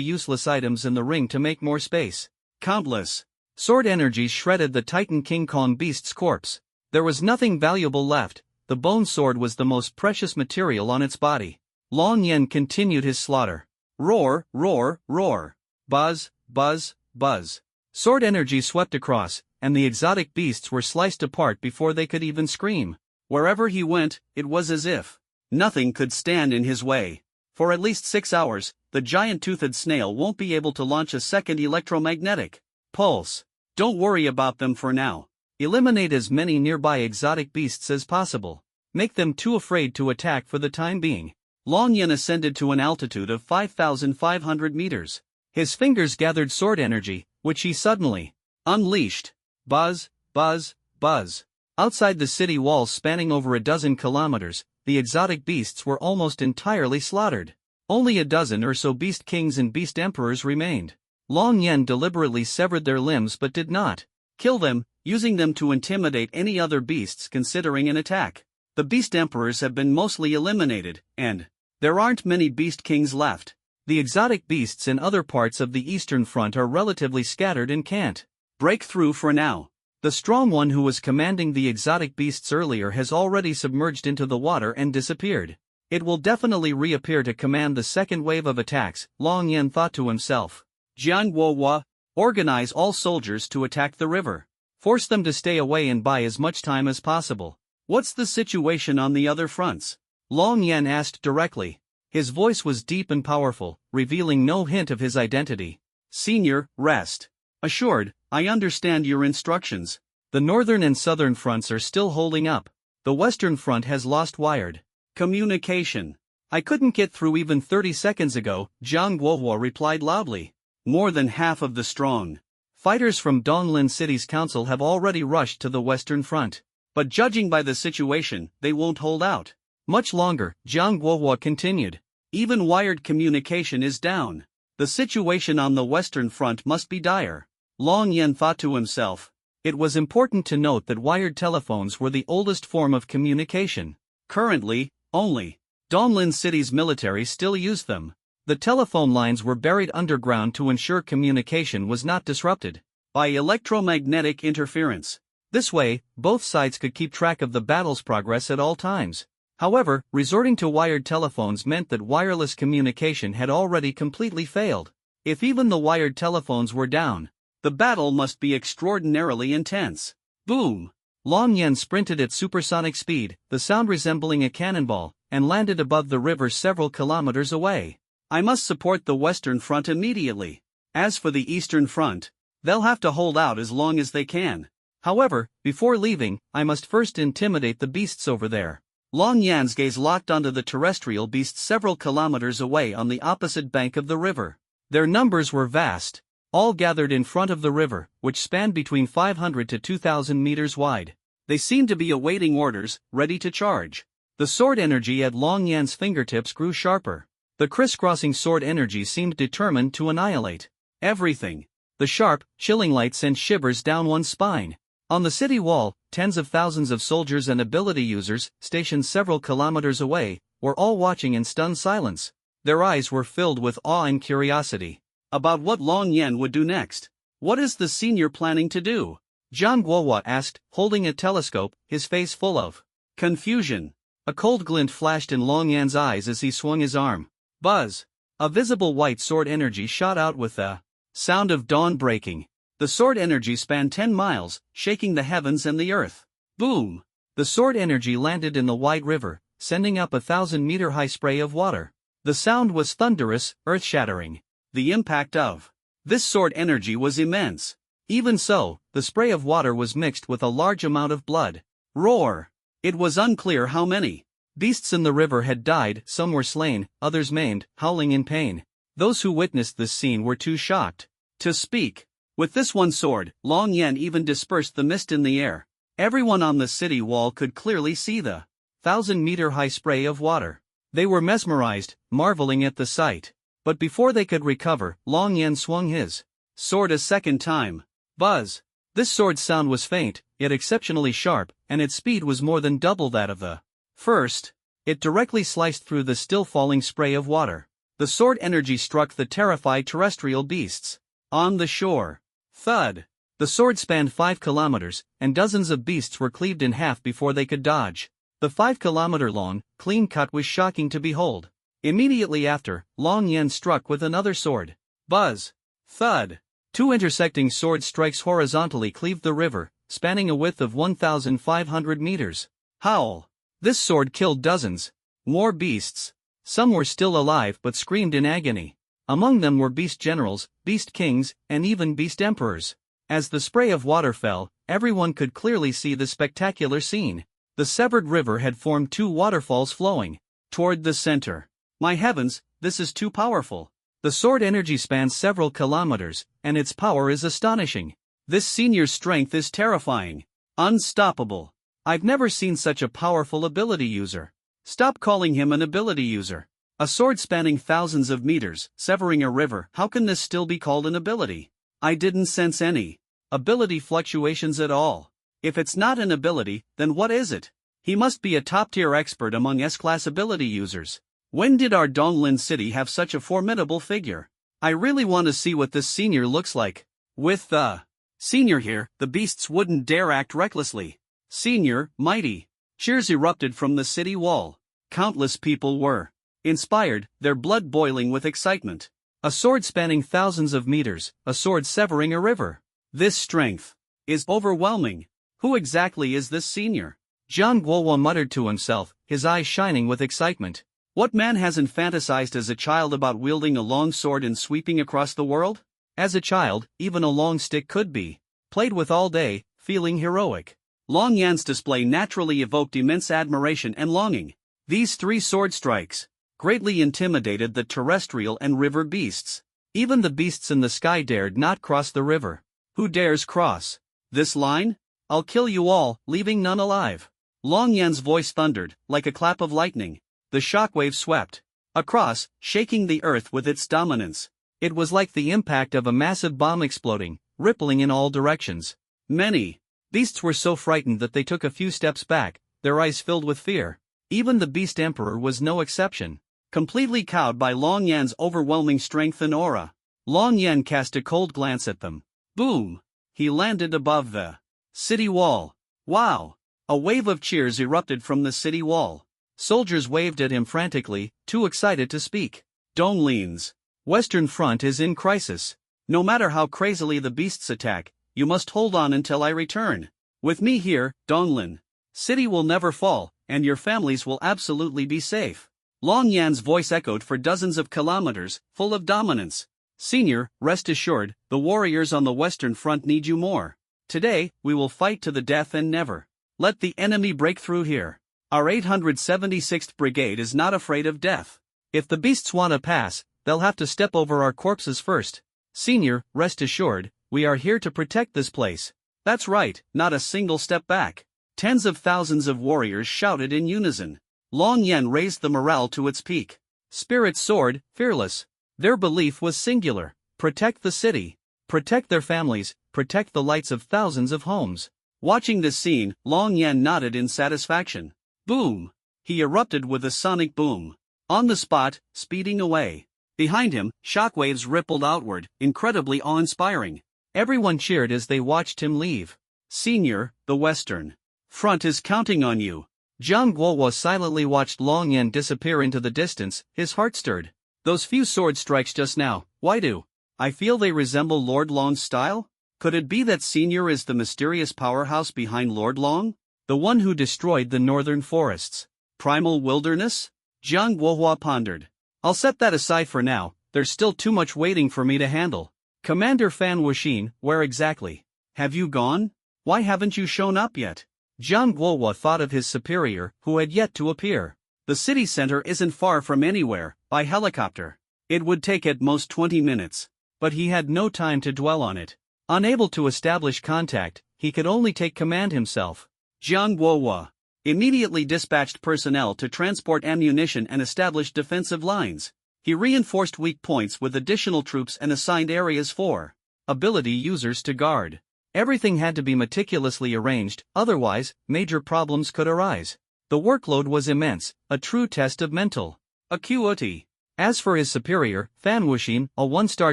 useless items in the ring to make more space. Countless sword energies shredded the Titan King Kong beast's corpse. There was nothing valuable left. The bone sword was the most precious material on its body. Long Yen continued his slaughter. Roar, roar, roar. Buzz, buzz, buzz. Sword energy swept across, and the exotic beasts were sliced apart before they could even scream. Wherever he went, it was as if nothing could stand in his way. For at least 6 hours, the giant-toothed snail won't be able to launch a second electromagnetic pulse. Don't worry about them for now. Eliminate as many nearby exotic beasts as possible. Make them too afraid to attack for the time being. Long Yen ascended to an altitude of 5,500 meters. His fingers gathered sword energy, which he suddenly unleashed. Buzz, buzz, buzz. Outside the city walls spanning over a dozen kilometers, the exotic beasts were almost entirely slaughtered. Only a dozen or so beast kings and beast emperors remained. Long Yen deliberately severed their limbs but did not kill them, using them to intimidate any other beasts considering an attack. The beast emperors have been mostly eliminated, and there aren't many beast kings left. The exotic beasts in other parts of the Eastern Front are relatively scattered and can't break through for now. The strong one who was commanding the exotic beasts earlier has already submerged into the water and disappeared. It will definitely reappear to command the second wave of attacks, Long Yen thought to himself. Jian Guohua, organize all soldiers to attack the river. Force them to stay away and buy as much time as possible. What's the situation on the other fronts? Long Yen asked directly. His voice was deep and powerful, revealing no hint of his identity. Senior, rest assured, I understand your instructions. The northern and southern fronts are still holding up. The western front has lost wired communication. I couldn't get through even 30 seconds ago, Jiang Guohua replied loudly. More than half of the strong fighters from Donglin City's council have already rushed to the western front. But judging by the situation, they won't hold out much longer, Jiang Guohua continued. Even wired communication is down. The situation on the western front must be dire. Long Yen thought to himself. It was important to note that wired telephones were the oldest form of communication. Currently, only Donglin City's military still used them. The telephone lines were buried underground to ensure communication was not disrupted by electromagnetic interference. This way, both sides could keep track of the battle's progress at all times. However, resorting to wired telephones meant that wireless communication had already completely failed. If even the wired telephones were down, the battle must be extraordinarily intense. Boom! Long Yen sprinted at supersonic speed, the sound resembling a cannonball, and landed above the river several kilometers away. I must support the western front immediately. As for the eastern front, they'll have to hold out as long as they can. However, before leaving, I must first intimidate the beasts over there. Long Yan's gaze locked onto the terrestrial beasts several kilometers away on the opposite bank of the river. Their numbers were vast, all gathered in front of the river, which spanned between 500 to 2,000 meters wide. They seemed to be awaiting orders, ready to charge. The sword energy at Long Yan's fingertips grew sharper. The crisscrossing sword energy seemed determined to annihilate everything. The sharp, chilling light sent shivers down one's spine. On the city wall, tens of thousands of soldiers and ability users, stationed several kilometers away, were all watching in stunned silence. Their eyes were filled with awe and curiosity about what Long Yen would do next. What is the senior planning to do? Jiang Guohua asked, holding a telescope, his face full of confusion. A cold glint flashed in Long Yan's eyes as he swung his arm. Buzz! A visible white sword energy shot out with the sound of dawn breaking. The sword energy spanned 10 miles, shaking the heavens and the earth. Boom! The sword energy landed in the wide river, sending up a 1,000-meter-high spray of water. The sound was thunderous, earth-shattering. The impact of this sword energy was immense. Even so, the spray of water was mixed with a large amount of blood. Roar! It was unclear how many beasts in the river had died, some were slain, others maimed, howling in pain. Those who witnessed this scene were too shocked to speak. With this one sword, Long Yen even dispersed the mist in the air. Everyone on the city wall could clearly see the 1,000-meter-high spray of water. They were mesmerized, marveling at the sight. But before they could recover, Long Yen swung his sword a second time. Buzz! This sword's sound was faint, yet exceptionally sharp, and its speed was more than double that of the first. It directly sliced through the still-falling spray of water. The sword energy struck the terrified terrestrial beasts on the shore. Thud! The sword spanned 5 kilometers, and dozens of beasts were cleaved in half before they could dodge. The 5-kilometer-long, clean cut was shocking to behold. Immediately after, Long Yen struck with another sword. Buzz! Thud! 2 intersecting sword strikes horizontally cleaved the river, spanning a width of 1,500 meters. Howl! This sword killed dozens more beasts. Some were still alive but screamed in agony. Among them were beast generals, beast kings, and even beast emperors. As the spray of water fell, everyone could clearly see the spectacular scene. The severed river had formed 2 waterfalls flowing toward the center. My heavens, this is too powerful. The sword energy spans several kilometers, and its power is astonishing. This senior's strength is terrifying. Unstoppable. I've never seen such a powerful ability user. Stop calling him an ability user. A sword spanning thousands of meters, severing a river. How can this still be called an ability? I didn't sense any ability fluctuations at all. If it's not an ability, then what is it? He must be a top-tier expert among S-class ability users. When did our Donglin city have such a formidable figure? I really want to see what this senior looks like. With the senior here, the beasts wouldn't dare act recklessly. Senior, mighty. Cheers erupted from the city wall. Countless people were inspired, their blood boiling with excitement. A sword spanning thousands of meters, a sword severing a river. This strength is overwhelming. Who exactly is this senior? Jiang Guohua muttered to himself, his eyes shining with excitement. What man hasn't fantasized as a child about wielding a long sword and sweeping across the world? As a child, even a long stick could be played with all day, feeling heroic. Long Yan's display naturally evoked immense admiration and longing. These 3 sword strikes greatly intimidated the terrestrial and river beasts. Even the beasts in the sky dared not cross the river. Who dares cross this line? I'll kill you all, leaving none alive. Long Yan's voice thundered, like a clap of lightning. The shockwave swept across, shaking the earth with its dominance. It was like the impact of a massive bomb exploding, rippling in all directions. Many beasts were so frightened that they took a few steps back, their eyes filled with fear. Even the Beast Emperor was no exception. Completely cowed by Long Yan's overwhelming strength and aura, Long Yan cast a cold glance at them. Boom! He landed above the city wall. Wow! A wave of cheers erupted from the city wall. Soldiers waved at him frantically, too excited to speak. Donglin's western front is in crisis. No matter how crazily the beasts attack, you must hold on until I return. With me here, Donglin city will never fall, and your families will absolutely be safe. Long Yan's voice echoed for dozens of kilometers, full of dominance. Senior, rest assured, the warriors on the western front need you more. Today, we will fight to the death and never let the enemy break through here. Our 876th Brigade is not afraid of death. If the beasts want to pass, they'll have to step over our corpses first. Senior, rest assured, we are here to protect this place. That's right, not a single step back. Tens of thousands of warriors shouted in unison. Long Yan raised the morale to its peak. Spirit soared, fearless. Their belief was singular. Protect the city. Protect their families, protect the lights of thousands of homes. Watching this scene, Long Yan nodded in satisfaction. Boom! He erupted with a sonic boom. On the spot, speeding away. Behind him, shockwaves rippled outward, incredibly awe-inspiring. Everyone cheered as they watched him leave. Senior, the Western front is counting on you. Jiang Guohua silently watched Long Yan disappear into the distance, his heart stirred. Those few sword strikes just now, why do I feel they resemble Lord Long's style? Could it be that Senior is the mysterious powerhouse behind Lord Long? The one who destroyed the northern forests? Primal wilderness? Jiang Guohua pondered. I'll set that aside for now, there's still too much waiting for me to handle. Commander Fan Wuxin, where exactly have you gone? Why haven't you shown up yet? Jiang Guohua thought of his superior, who had yet to appear. The city center isn't far from anywhere, by helicopter. It would take at most 20 minutes. But he had no time to dwell on it. Unable to establish contact, he could only take command himself. Jiang Guohua immediately dispatched personnel to transport ammunition and establish defensive lines. He reinforced weak points with additional troops and assigned areas for ability users to guard. Everything had to be meticulously arranged, otherwise, major problems could arise. The workload was immense, a true test of mental acuity. As for his superior, Fan Wuxin, a one-star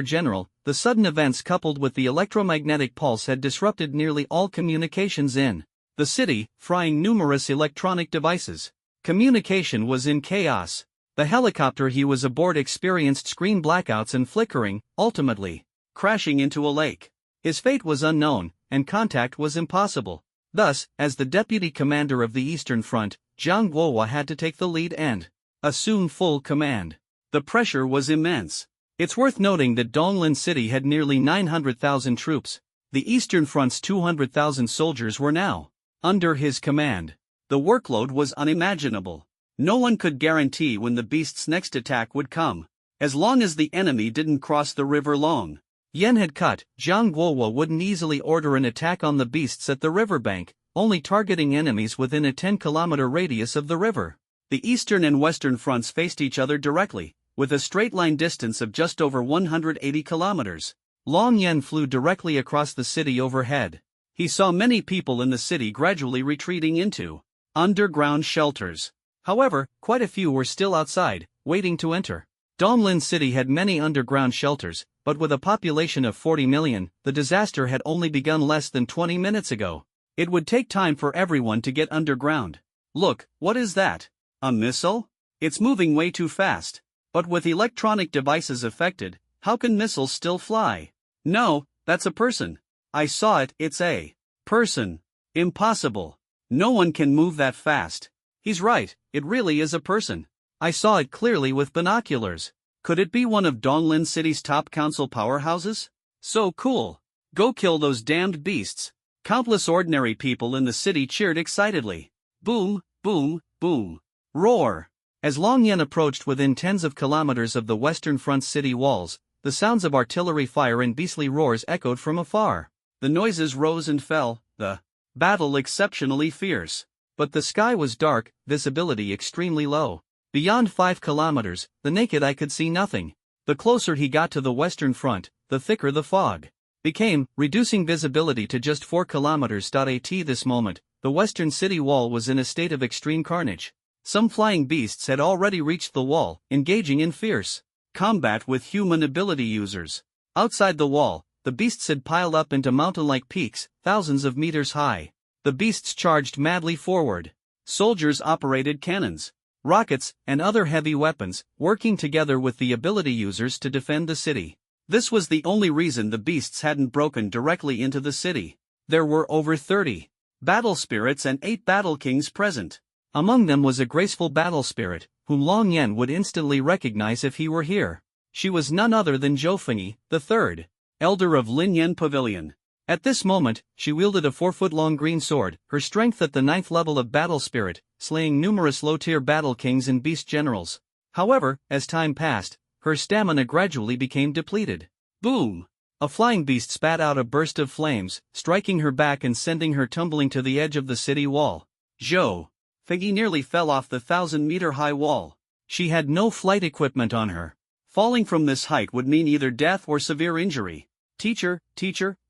general, the sudden events coupled with the electromagnetic pulse had disrupted nearly all communications in the city, frying numerous electronic devices. Communication was in chaos. The helicopter he was aboard experienced screen blackouts and flickering, ultimately crashing into a lake. His fate was unknown, and contact was impossible. Thus, as the deputy commander of the Eastern Front, Jiang Guohua had to take the lead and assume full command. The pressure was immense. It's worth noting that Donglin City had nearly 900,000 troops. The Eastern Front's 200,000 soldiers were now under his command. The workload was unimaginable. No one could guarantee when the beast's next attack would come. As long as the enemy didn't cross the river Long Yan had cut, Jiang Guohua wouldn't easily order an attack on the beasts at the riverbank, only targeting enemies within a 10-kilometer radius of the river. The eastern and western fronts faced each other directly, with a straight-line distance of just over 180 kilometers. Long Yen flew directly across the city overhead. He saw many people in the city gradually retreating into underground shelters. However, quite a few were still outside, waiting to enter. Donglin City had many underground shelters, but with a population of 40 million, the disaster had only begun less than 20 minutes ago. It would take time for everyone to get underground. Look, what is that? A missile? It's moving way too fast. But with electronic devices affected, how can missiles still fly? No, that's a person. I saw it, it's a person. Impossible. No one can move that fast. He's right, it really is a person. I saw it clearly with binoculars. Could it be one of Donglin City's top council powerhouses? So cool. Go kill those damned beasts. Countless ordinary people in the city cheered excitedly. Boom, boom, boom. Roar. As Long Yen approached within tens of kilometers of the western front city walls, the sounds of artillery fire and beastly roars echoed from afar. The noises rose and fell, the battle exceptionally fierce. But the sky was dark, visibility extremely low. Beyond 5 kilometers, the naked eye could see nothing. The closer he got to the western front, the thicker the fog became, reducing visibility to just 4 kilometers. At this moment, the western city wall was in a state of extreme carnage. Some flying beasts had already reached the wall, engaging in fierce combat with human ability users. Outside the wall, the beasts had piled up into mountain-like peaks, thousands of meters high. The beasts charged madly forward. Soldiers operated cannons, rockets, and other heavy weapons, working together with the ability users to defend the city. This was the only reason the beasts hadn't broken directly into the city. There were over 30 battle spirits and 8 battle kings present. Among them was a graceful battle spirit, whom Long Yen would instantly recognize if he were here. She was none other than Zhou Fengyi, the third elder of Linyan Pavilion. At this moment, she wielded a 4-foot-long green sword, her strength at the 9th level of battle spirit, slaying numerous low-tier battle kings and beast generals. However, as time passed, her stamina gradually became depleted. Boom! A flying beast spat out a burst of flames, striking her back and sending her tumbling to the edge of the city wall. Zhou Fengyi nearly fell off the 1,000-meter-high wall. She had no flight equipment on her. Falling from this height would mean either death or severe injury. Teacher,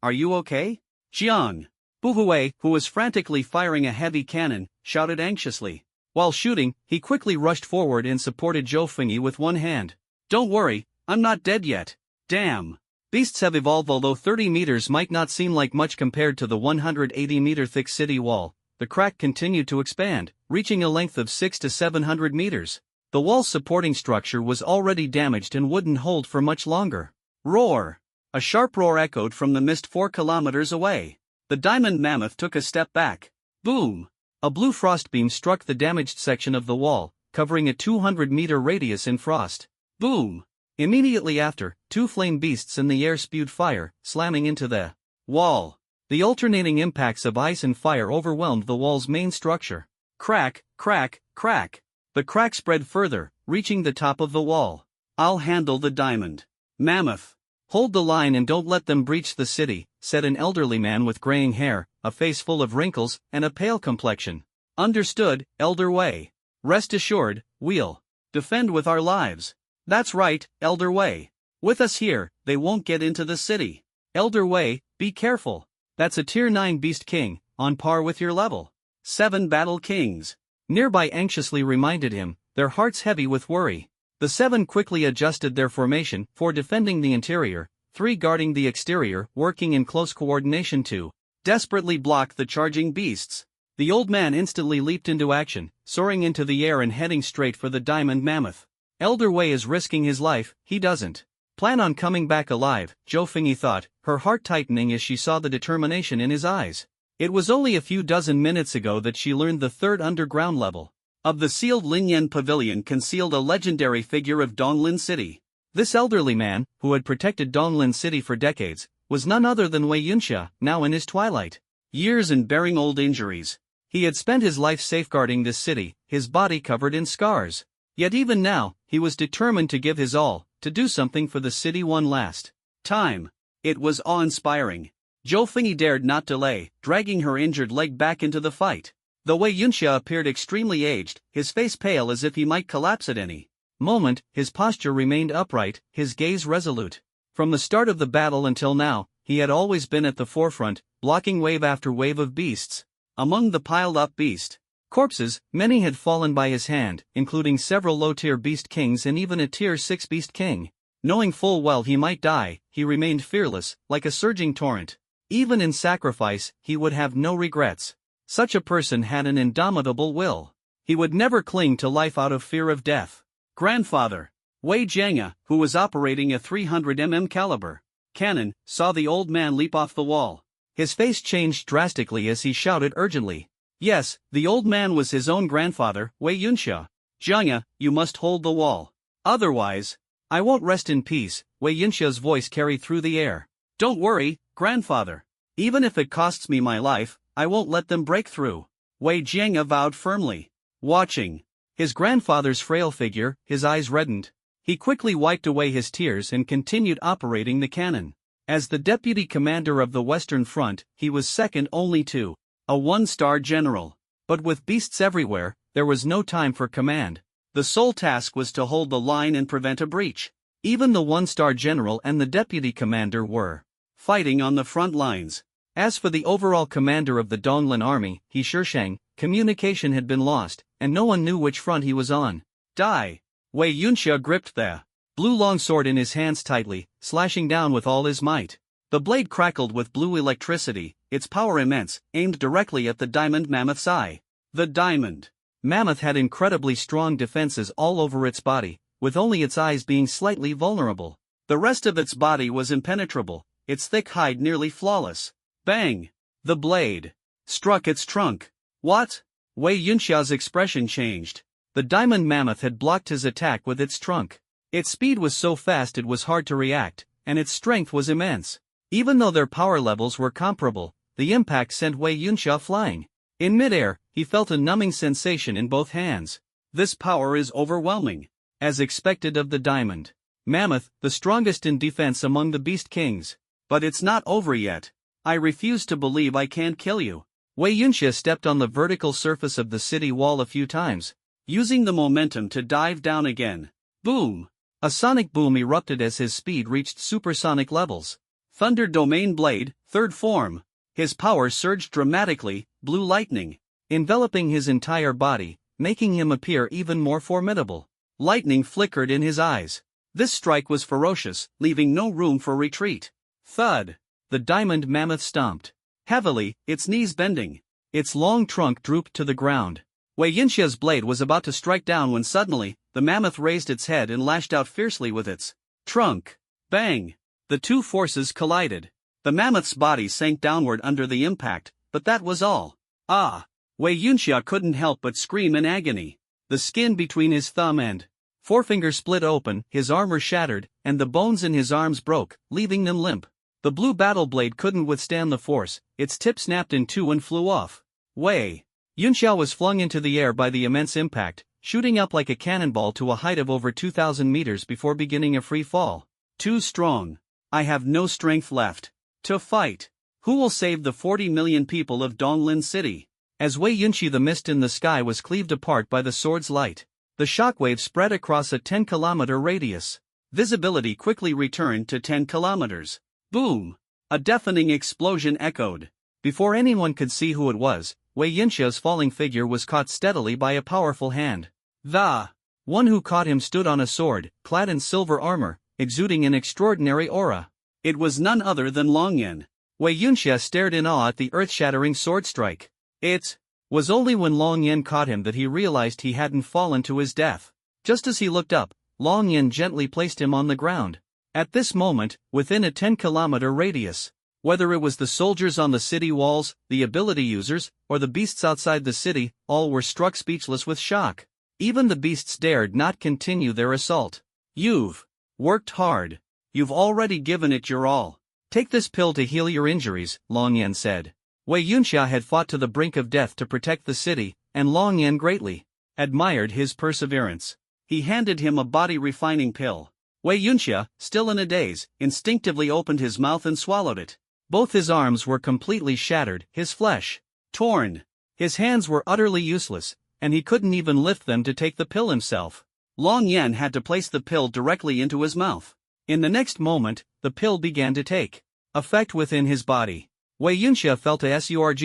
are you okay? Jiang Buhui, who was frantically firing a heavy cannon, shouted anxiously. While shooting, he quickly rushed forward and supported Zhou Fengyi with one hand. Don't worry, I'm not dead yet. Damn. Beasts have evolved. Although 30 meters might not seem like much compared to the 180-meter-thick city wall, the crack continued to expand, reaching a length of 600 to 700 meters. The wall's supporting structure was already damaged and wouldn't hold for much longer. Roar! A sharp roar echoed from the mist 4 kilometers away. The diamond mammoth took a step back. Boom! A blue frost beam struck the damaged section of the wall, covering a 200-meter radius in frost. Boom! Immediately after, 2 flame beasts in the air spewed fire, slamming into the wall. The alternating impacts of ice and fire overwhelmed the wall's main structure. Crack, crack, crack. The crack spread further, reaching the top of the wall. I'll handle the diamond mammoth. Hold the line and don't let them breach the city, said an elderly man with graying hair, a face full of wrinkles, and a pale complexion. Understood, Elder Wei. Rest assured, we'll defend with our lives. That's right, Elder Wei. With us here, they won't get into the city. Elder Wei, be careful. That's a Tier 9 Beast King, on par with your level. 7 Battle Kings. Nearby anxiously reminded him, their hearts heavy with worry. The 7 quickly adjusted their formation, 4 defending the interior, 3 guarding the exterior, working in close coordination to desperately block the charging beasts. The old man instantly leaped into action, soaring into the air and heading straight for the diamond mammoth. Elder Wei is risking his life, he doesn't plan on coming back alive, Zhou Fengyi thought, her heart tightening as she saw the determination in his eyes. It was only a few dozen minutes ago that she learned the 3rd underground level of the sealed Linyan Pavilion concealed a legendary figure of Donglin City. This elderly man, who had protected Donglin City for decades, was none other than Wei Yunxia, now in his twilight years and bearing old injuries. He had spent his life safeguarding this city, his body covered in scars. Yet even now, he was determined to give his all, to do something for the city one last time. It was awe-inspiring. Zhou Fengyi dared not delay, dragging her injured leg back into the fight. Though Wei Yunxia appeared extremely aged, his face pale as if he might collapse at any moment, his posture remained upright, his gaze resolute. From the start of the battle until now, he had always been at the forefront, blocking wave after wave of beasts. Among the piled-up beast corpses, many had fallen by his hand, including several low-tier beast kings and even a tier 6 beast king. Knowing full well he might die, he remained fearless, like a surging torrent. Even in sacrifice, he would have no regrets. Such a person had an indomitable will. He would never cling to life out of fear of death. Grandfather Wei Jianga, who was operating a 300 caliber cannon, saw the old man leap off the wall. His face changed drastically as he shouted urgently. Yes, the old man was his own grandfather, Wei Yunxia. Jianga, you must hold the wall. Otherwise, I won't rest in peace, Wei Yunxia's voice carried through the air. Don't worry, grandfather. Even if it costs me my life, I won't let them break through. Wei Jianga vowed firmly. Watching his grandfather's frail figure, his eyes reddened. He quickly wiped away his tears and continued operating the cannon. As the deputy commander of the Western Front, he was second only to a one-star general. But with beasts everywhere, there was no time for command. The sole task was to hold the line and prevent a breach. Even the one-star general and the deputy commander were fighting on the front lines. As for the overall commander of the Donglin army, He Shishang, communication had been lost, and no one knew which front he was on. Die! Wei Yunxia gripped the blue longsword in his hands tightly, slashing down with all his might. The blade crackled with blue electricity, its power immense, aimed directly at the diamond mammoth's eye. The diamond mammoth had incredibly strong defenses all over its body, with only its eyes being slightly vulnerable. The rest of its body was impenetrable, its thick hide nearly flawless. Bang! The blade struck its trunk. What? Wei Yunxia's expression changed. The diamond mammoth had blocked his attack with its trunk. Its speed was so fast it was hard to react, and its strength was immense. Even though their power levels were comparable, the impact sent Wei Yunxia flying. In midair, he felt a numbing sensation in both hands. This power is overwhelming. As expected of the diamond mammoth, the strongest in defense among the beast kings. But it's not over yet. I refuse to believe I can't kill you. Wei Yunxia stepped on the vertical surface of the city wall a few times, using the momentum to dive down again. Boom! A sonic boom erupted as his speed reached supersonic levels. Thunder Domain Blade, third form. His power surged dramatically, blue lightning, enveloping his entire body, making him appear even more formidable. Lightning flickered in his eyes. This strike was ferocious, leaving no room for retreat. Thud! The diamond mammoth stomped heavily, its knees bending. Its long trunk drooped to the ground. Wei Yunxia's blade was about to strike down when suddenly, the mammoth raised its head and lashed out fiercely with its trunk. Bang! The two forces collided. The mammoth's body sank downward under the impact, but that was all. Ah! Wei Yunxia couldn't help but scream in agony. The skin between his thumb and forefinger split open, his armor shattered, and the bones in his arms broke, leaving them limp. The blue battle blade couldn't withstand the force, its tip snapped in two and flew off. Wei Yunxia was flung into the air by the immense impact, shooting up like a cannonball to a height of over 2,000 meters before beginning a free fall. Too strong. I have no strength left to fight. Who will save the 40 million people of Donglin City? As Wei Yunxi, the mist in the sky was cleaved apart by the sword's light. The shockwave spread across a 10-kilometer radius. Visibility quickly returned to 10 kilometers. Boom! A deafening explosion echoed. Before anyone could see who it was, Wei Yunxia's falling figure was caught steadily by a powerful hand. The one who caught him stood on a sword, clad in silver armor, exuding an extraordinary aura. It was none other than Long Yan. Wei Yunxia stared in awe at the earth-shattering sword strike. It was only when Long Yan caught him that he realized he hadn't fallen to his death. Just as he looked up, Long Yan gently placed him on the ground. At this moment, within a 10-kilometer radius, whether it was the soldiers on the city walls, the ability users, or the beasts outside the city, all were struck speechless with shock. Even the beasts dared not continue their assault. You've worked hard. You've already given it your all. Take this pill to heal your injuries, Long Yan said. Wei Yunxia had fought to the brink of death to protect the city, and Long Yan greatly admired his perseverance. He handed him a body-refining pill. Wei Yunxia, still in a daze, instinctively opened his mouth and swallowed it. Both his arms were completely shattered, his flesh torn. His hands were utterly useless, and he couldn't even lift them to take the pill himself. Long Yen had to place the pill directly into his mouth. In the next moment, the pill began to take effect within his body. Wei Yunxia felt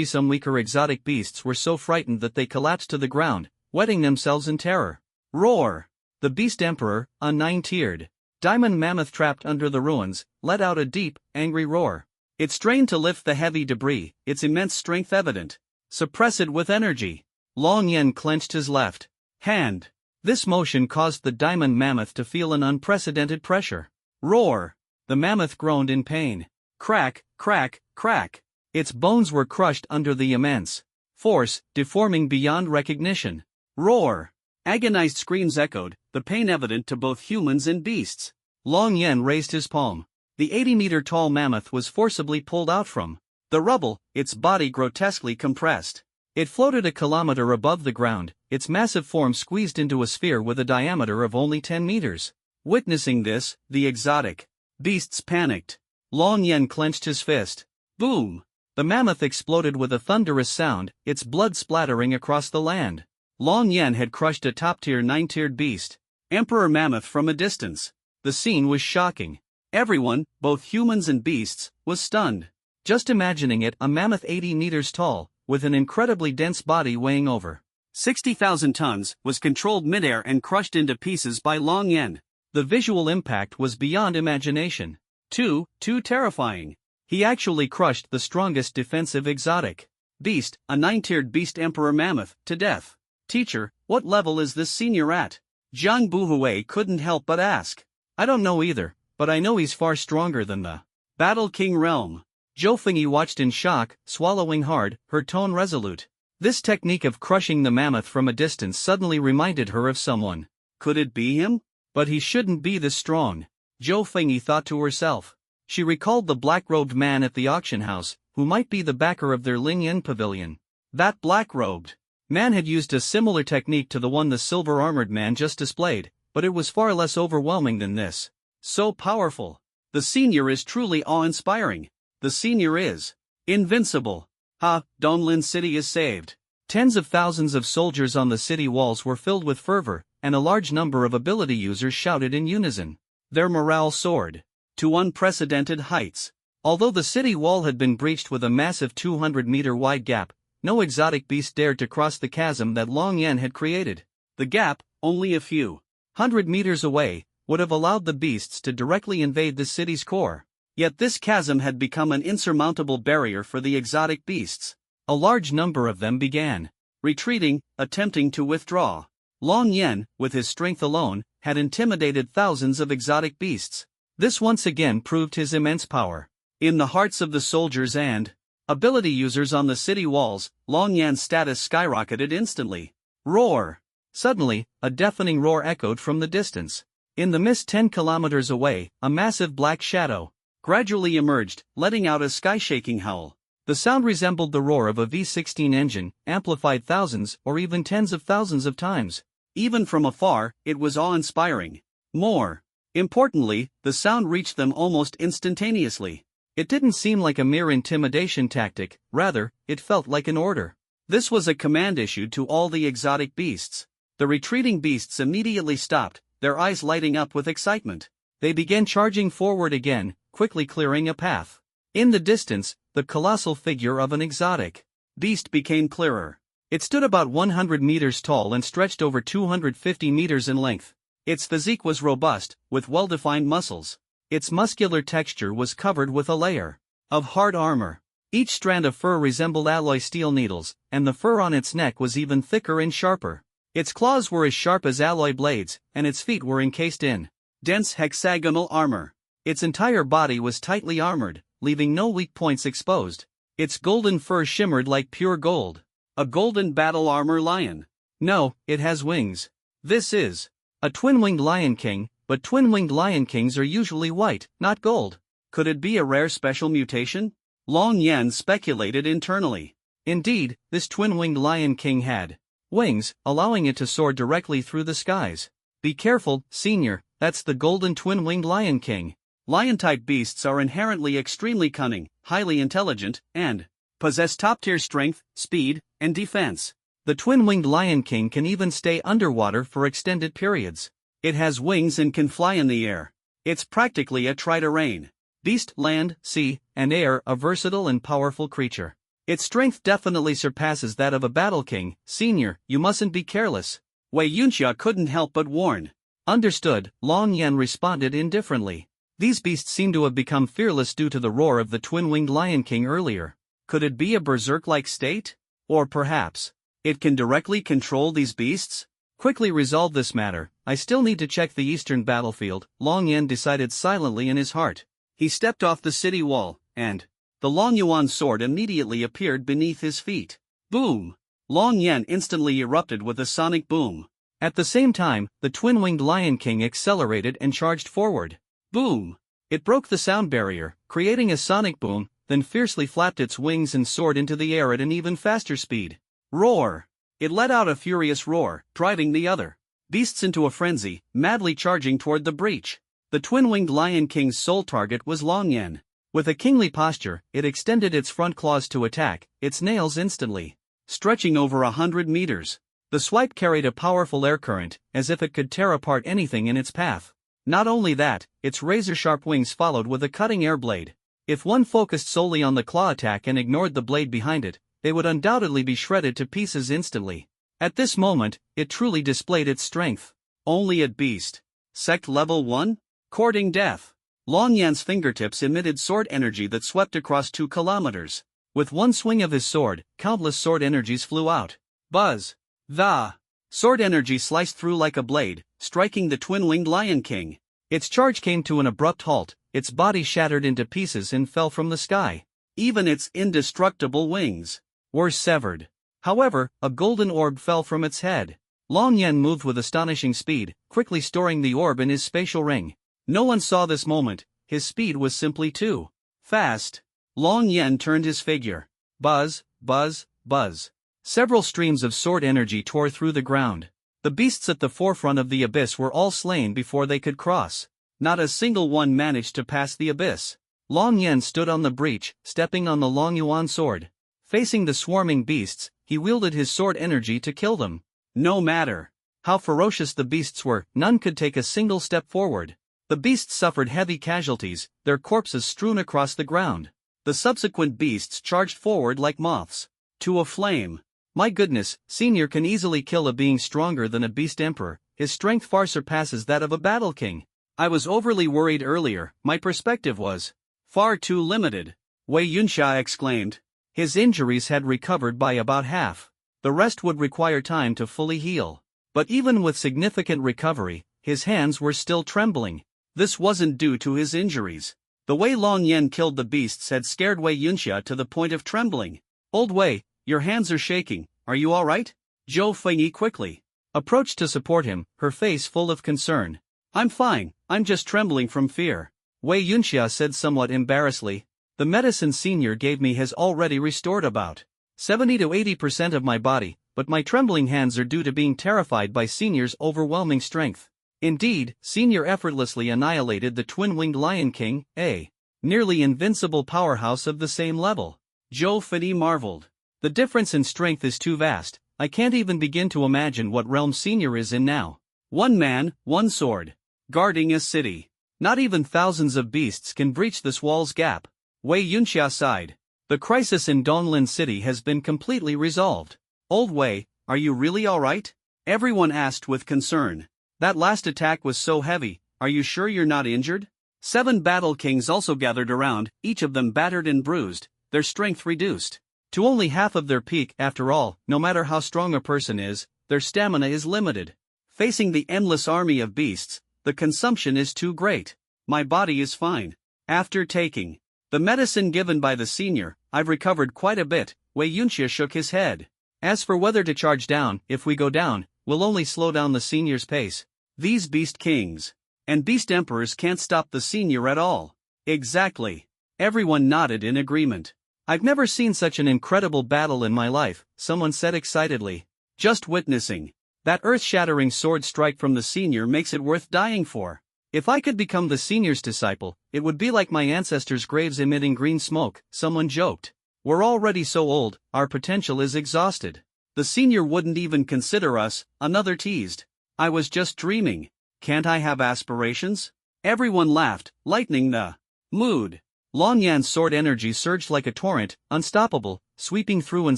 some weaker exotic beasts were so frightened that they collapsed to the ground, wetting themselves in terror. Roar! The Beast Emperor, a nine-tiered diamond mammoth trapped under the ruins, let out a deep, angry roar. It strained to lift the heavy debris, its immense strength evident. Suppress it with energy. Long Yen clenched his left hand. This motion caused the diamond mammoth to feel an unprecedented pressure. Roar! The mammoth groaned in pain. Crack, crack, crack. Its bones were crushed under the immense force, deforming beyond recognition. Roar! Agonized screams echoed, the pain evident to both humans and beasts. Long Yen raised his palm. The 80-meter-tall mammoth was forcibly pulled out from the rubble, its body grotesquely compressed. It floated a kilometer above the ground, its massive form squeezed into a sphere with a diameter of only 10 meters. Witnessing this, the exotic beasts panicked. Long Yen clenched his fist. Boom! The mammoth exploded with a thunderous sound, its blood splattering across the land. Long Yen had crushed a top-tier 9-tiered beast. Emperor mammoth from a distance. The scene was shocking. Everyone, both humans and beasts, was stunned. Just imagining it, a mammoth 80 meters tall, with an incredibly dense body weighing over 60,000 tons, was controlled midair and crushed into pieces by Long Yen. The visual impact was beyond imagination. Too terrifying. He actually crushed the strongest defensive exotic beast, a 9-tiered beast emperor mammoth, to death. Teacher, what level is this senior at? Jiang Buhui couldn't help but ask. I don't know either, but I know he's far stronger than the Battle King realm. Zhou Fengyi watched in shock, swallowing hard, her tone resolute. This technique of crushing the mammoth from a distance suddenly reminded her of someone. Could it be him? But he shouldn't be this strong, Zhou Fengyi thought to herself. She recalled the black-robed man at the auction house, who might be the backer of their Lingyan pavilion. That black-robed man had used a similar technique to the one the silver-armored man just displayed, but it was far less overwhelming than this. So powerful. The senior is truly awe-inspiring. The senior is invincible. Ha, Donglin City is saved. Tens of thousands of soldiers on the city walls were filled with fervor, and a large number of ability users shouted in unison. Their morale soared to unprecedented heights. Although the city wall had been breached with a massive 200-meter wide gap, no exotic beast dared to cross the chasm that Long Yen had created. The gap, only a few 100 meters away, would have allowed the beasts to directly invade the city's core. Yet this chasm had become an insurmountable barrier for the exotic beasts. A large number of them began retreating, attempting to withdraw. Long Yen, with his strength alone, had intimidated thousands of exotic beasts. This once again proved his immense power. In the hearts of the soldiers and ability users on the city walls, Long Yen's status skyrocketed instantly. Roar! Suddenly, a deafening roar echoed from the distance. In the mist 10 kilometers away, a massive black shadow gradually emerged, letting out a sky-shaking howl. The sound resembled the roar of a V-16 engine, amplified thousands or even tens of thousands of times. Even from afar, it was awe-inspiring. More importantly, the sound reached them almost instantaneously. It didn't seem like a mere intimidation tactic, rather, it felt like an order. This was a command issued to all the exotic beasts. The retreating beasts immediately stopped, their eyes lighting up with excitement. They began charging forward again, quickly clearing a path. In the distance, the colossal figure of an exotic beast became clearer. It stood about 100 meters tall and stretched over 250 meters in length. Its physique was robust, with well-defined muscles. Its muscular texture was covered with a layer of hard armor. Each strand of fur resembled alloy steel needles, and the fur on its neck was even thicker and sharper. Its claws were as sharp as alloy blades, and its feet were encased in dense hexagonal armor. Its entire body was tightly armored, leaving no weak points exposed. Its golden fur shimmered like pure gold. A golden battle armor lion. No, it has wings. This is a twin-winged lion king, but twin-winged lion kings are usually white, not gold. Could it be a rare special mutation? Long Yen speculated internally. Indeed, this twin-winged lion king had wings, allowing it to soar directly through the skies. Be careful, senior, that's the golden twin-winged lion king. Lion-type beasts are inherently extremely cunning, highly intelligent, and possess top-tier strength, speed, and defense. The twin-winged Lion King can even stay underwater for extended periods. It has wings and can fly in the air. It's practically a tri-terrain beast, land, sea, and air, a versatile and powerful creature. Its strength definitely surpasses that of a battle king. Senior, you mustn't be careless. Wei Yunxia couldn't help but warn. Understood, Long Yan responded indifferently. These beasts seem to have become fearless due to the roar of the twin-winged Lion King earlier. Could it be a berserk-like state? Or perhaps it can directly control these beasts? Quickly resolve this matter. I still need to check the eastern battlefield, Long Yan decided silently in his heart. He stepped off the city wall, and the Long Yuan sword immediately appeared beneath his feet. Boom! Long Yan instantly erupted with a sonic boom. At the same time, the twin-winged Lion King accelerated and charged forward. Boom! It broke the sound barrier, creating a sonic boom, then fiercely flapped its wings and soared into the air at an even faster speed. Roar! It let out a furious roar, driving the other beasts into a frenzy, madly charging toward the breach. The twin-winged Lion King's sole target was Long Yan. With a kingly posture, it extended its front claws to attack, its nails instantly stretching over 100 meters. The swipe carried a powerful air current, as if it could tear apart anything in its path. Not only that, its razor-sharp wings followed with a cutting air blade. If one focused solely on the claw attack and ignored the blade behind it, they would undoubtedly be shredded to pieces instantly. At this moment, it truly displayed its strength. Only at beast. Sect level 1? Courting death. Long Yan's fingertips emitted sword energy that swept across 2 kilometers. With one swing of his sword, countless sword energies flew out. Buzz! The sword energy sliced through like a blade, striking the twin-winged Lion King. Its charge came to an abrupt halt, its body shattered into pieces and fell from the sky. Even its indestructible wings were severed. However, a golden orb fell from its head. Long Yan moved with astonishing speed, quickly storing the orb in his spatial ring. No one saw this moment, his speed was simply too fast. Long Yan turned his figure. Buzz, buzz, buzz. Several streams of sword energy tore through the ground. The beasts at the forefront of the abyss were all slain before they could cross. Not a single one managed to pass the abyss. Long Yan stood on the breach, stepping on the Long Yuan sword. Facing the swarming beasts, he wielded his sword energy to kill them. No matter how ferocious the beasts were, none could take a single step forward. The beasts suffered heavy casualties, their corpses strewn across the ground. The subsequent beasts charged forward like moths to a flame. My goodness, Senior can easily kill a being stronger than a beast emperor. His strength far surpasses that of a battle king. I was overly worried earlier, my perspective was far too limited. Wei Yunxia exclaimed. His injuries had recovered by about half. The rest would require time to fully heal. But even with significant recovery, his hands were still trembling. This wasn't due to his injuries. The way Long Yan killed the beasts had scared Wei Yunxia to the point of trembling. Old Wei, your hands are shaking, are you alright? Zhou Fengyi quickly approached to support him, her face full of concern. I'm fine, I'm just trembling from fear. Wei Yunxia said somewhat embarrassedly. The medicine Senior gave me has already restored about 70 to 80% of my body, but my trembling hands are due to being terrified by Senior's overwhelming strength. Indeed, Senior effortlessly annihilated the twin-winged Lion King, a nearly invincible powerhouse of the same level. Zhou Fengyi marveled. The difference in strength is too vast, I can't even begin to imagine what realm Senior is in now. One man, one sword. Guarding a city. Not even thousands of beasts can breach this wall's gap. Wei Yunxia sighed. The crisis in Donglin City has been completely resolved. Old Wei, are you really alright? Everyone asked with concern. That last attack was so heavy, are you sure you're not injured? 7 battle kings also gathered around, each of them battered and bruised, their strength reduced to only half of their peak. After all, no matter how strong a person is, their stamina is limited. Facing the endless army of beasts, the consumption is too great. My body is fine. After taking the medicine given by the Senior, I've recovered quite a bit. Wei Yunxia shook his head. As for whether to charge down, if we go down, we'll only slow down the Senior's pace. These beast kings and beast emperors can't stop the Senior at all. Exactly. Everyone nodded in agreement. I've never seen such an incredible battle in my life, someone said excitedly. Just witnessing that earth-shattering sword strike from the Senior makes it worth dying for. If I could become the senior's disciple, it would be like my ancestors' graves emitting green smoke, someone joked. We're already so old, our potential is exhausted. The senior wouldn't even consider us, another teased. I was just dreaming. Can't I have aspirations? Everyone laughed, lightening the mood. Long Yan's sword energy surged like a torrent, unstoppable, sweeping through and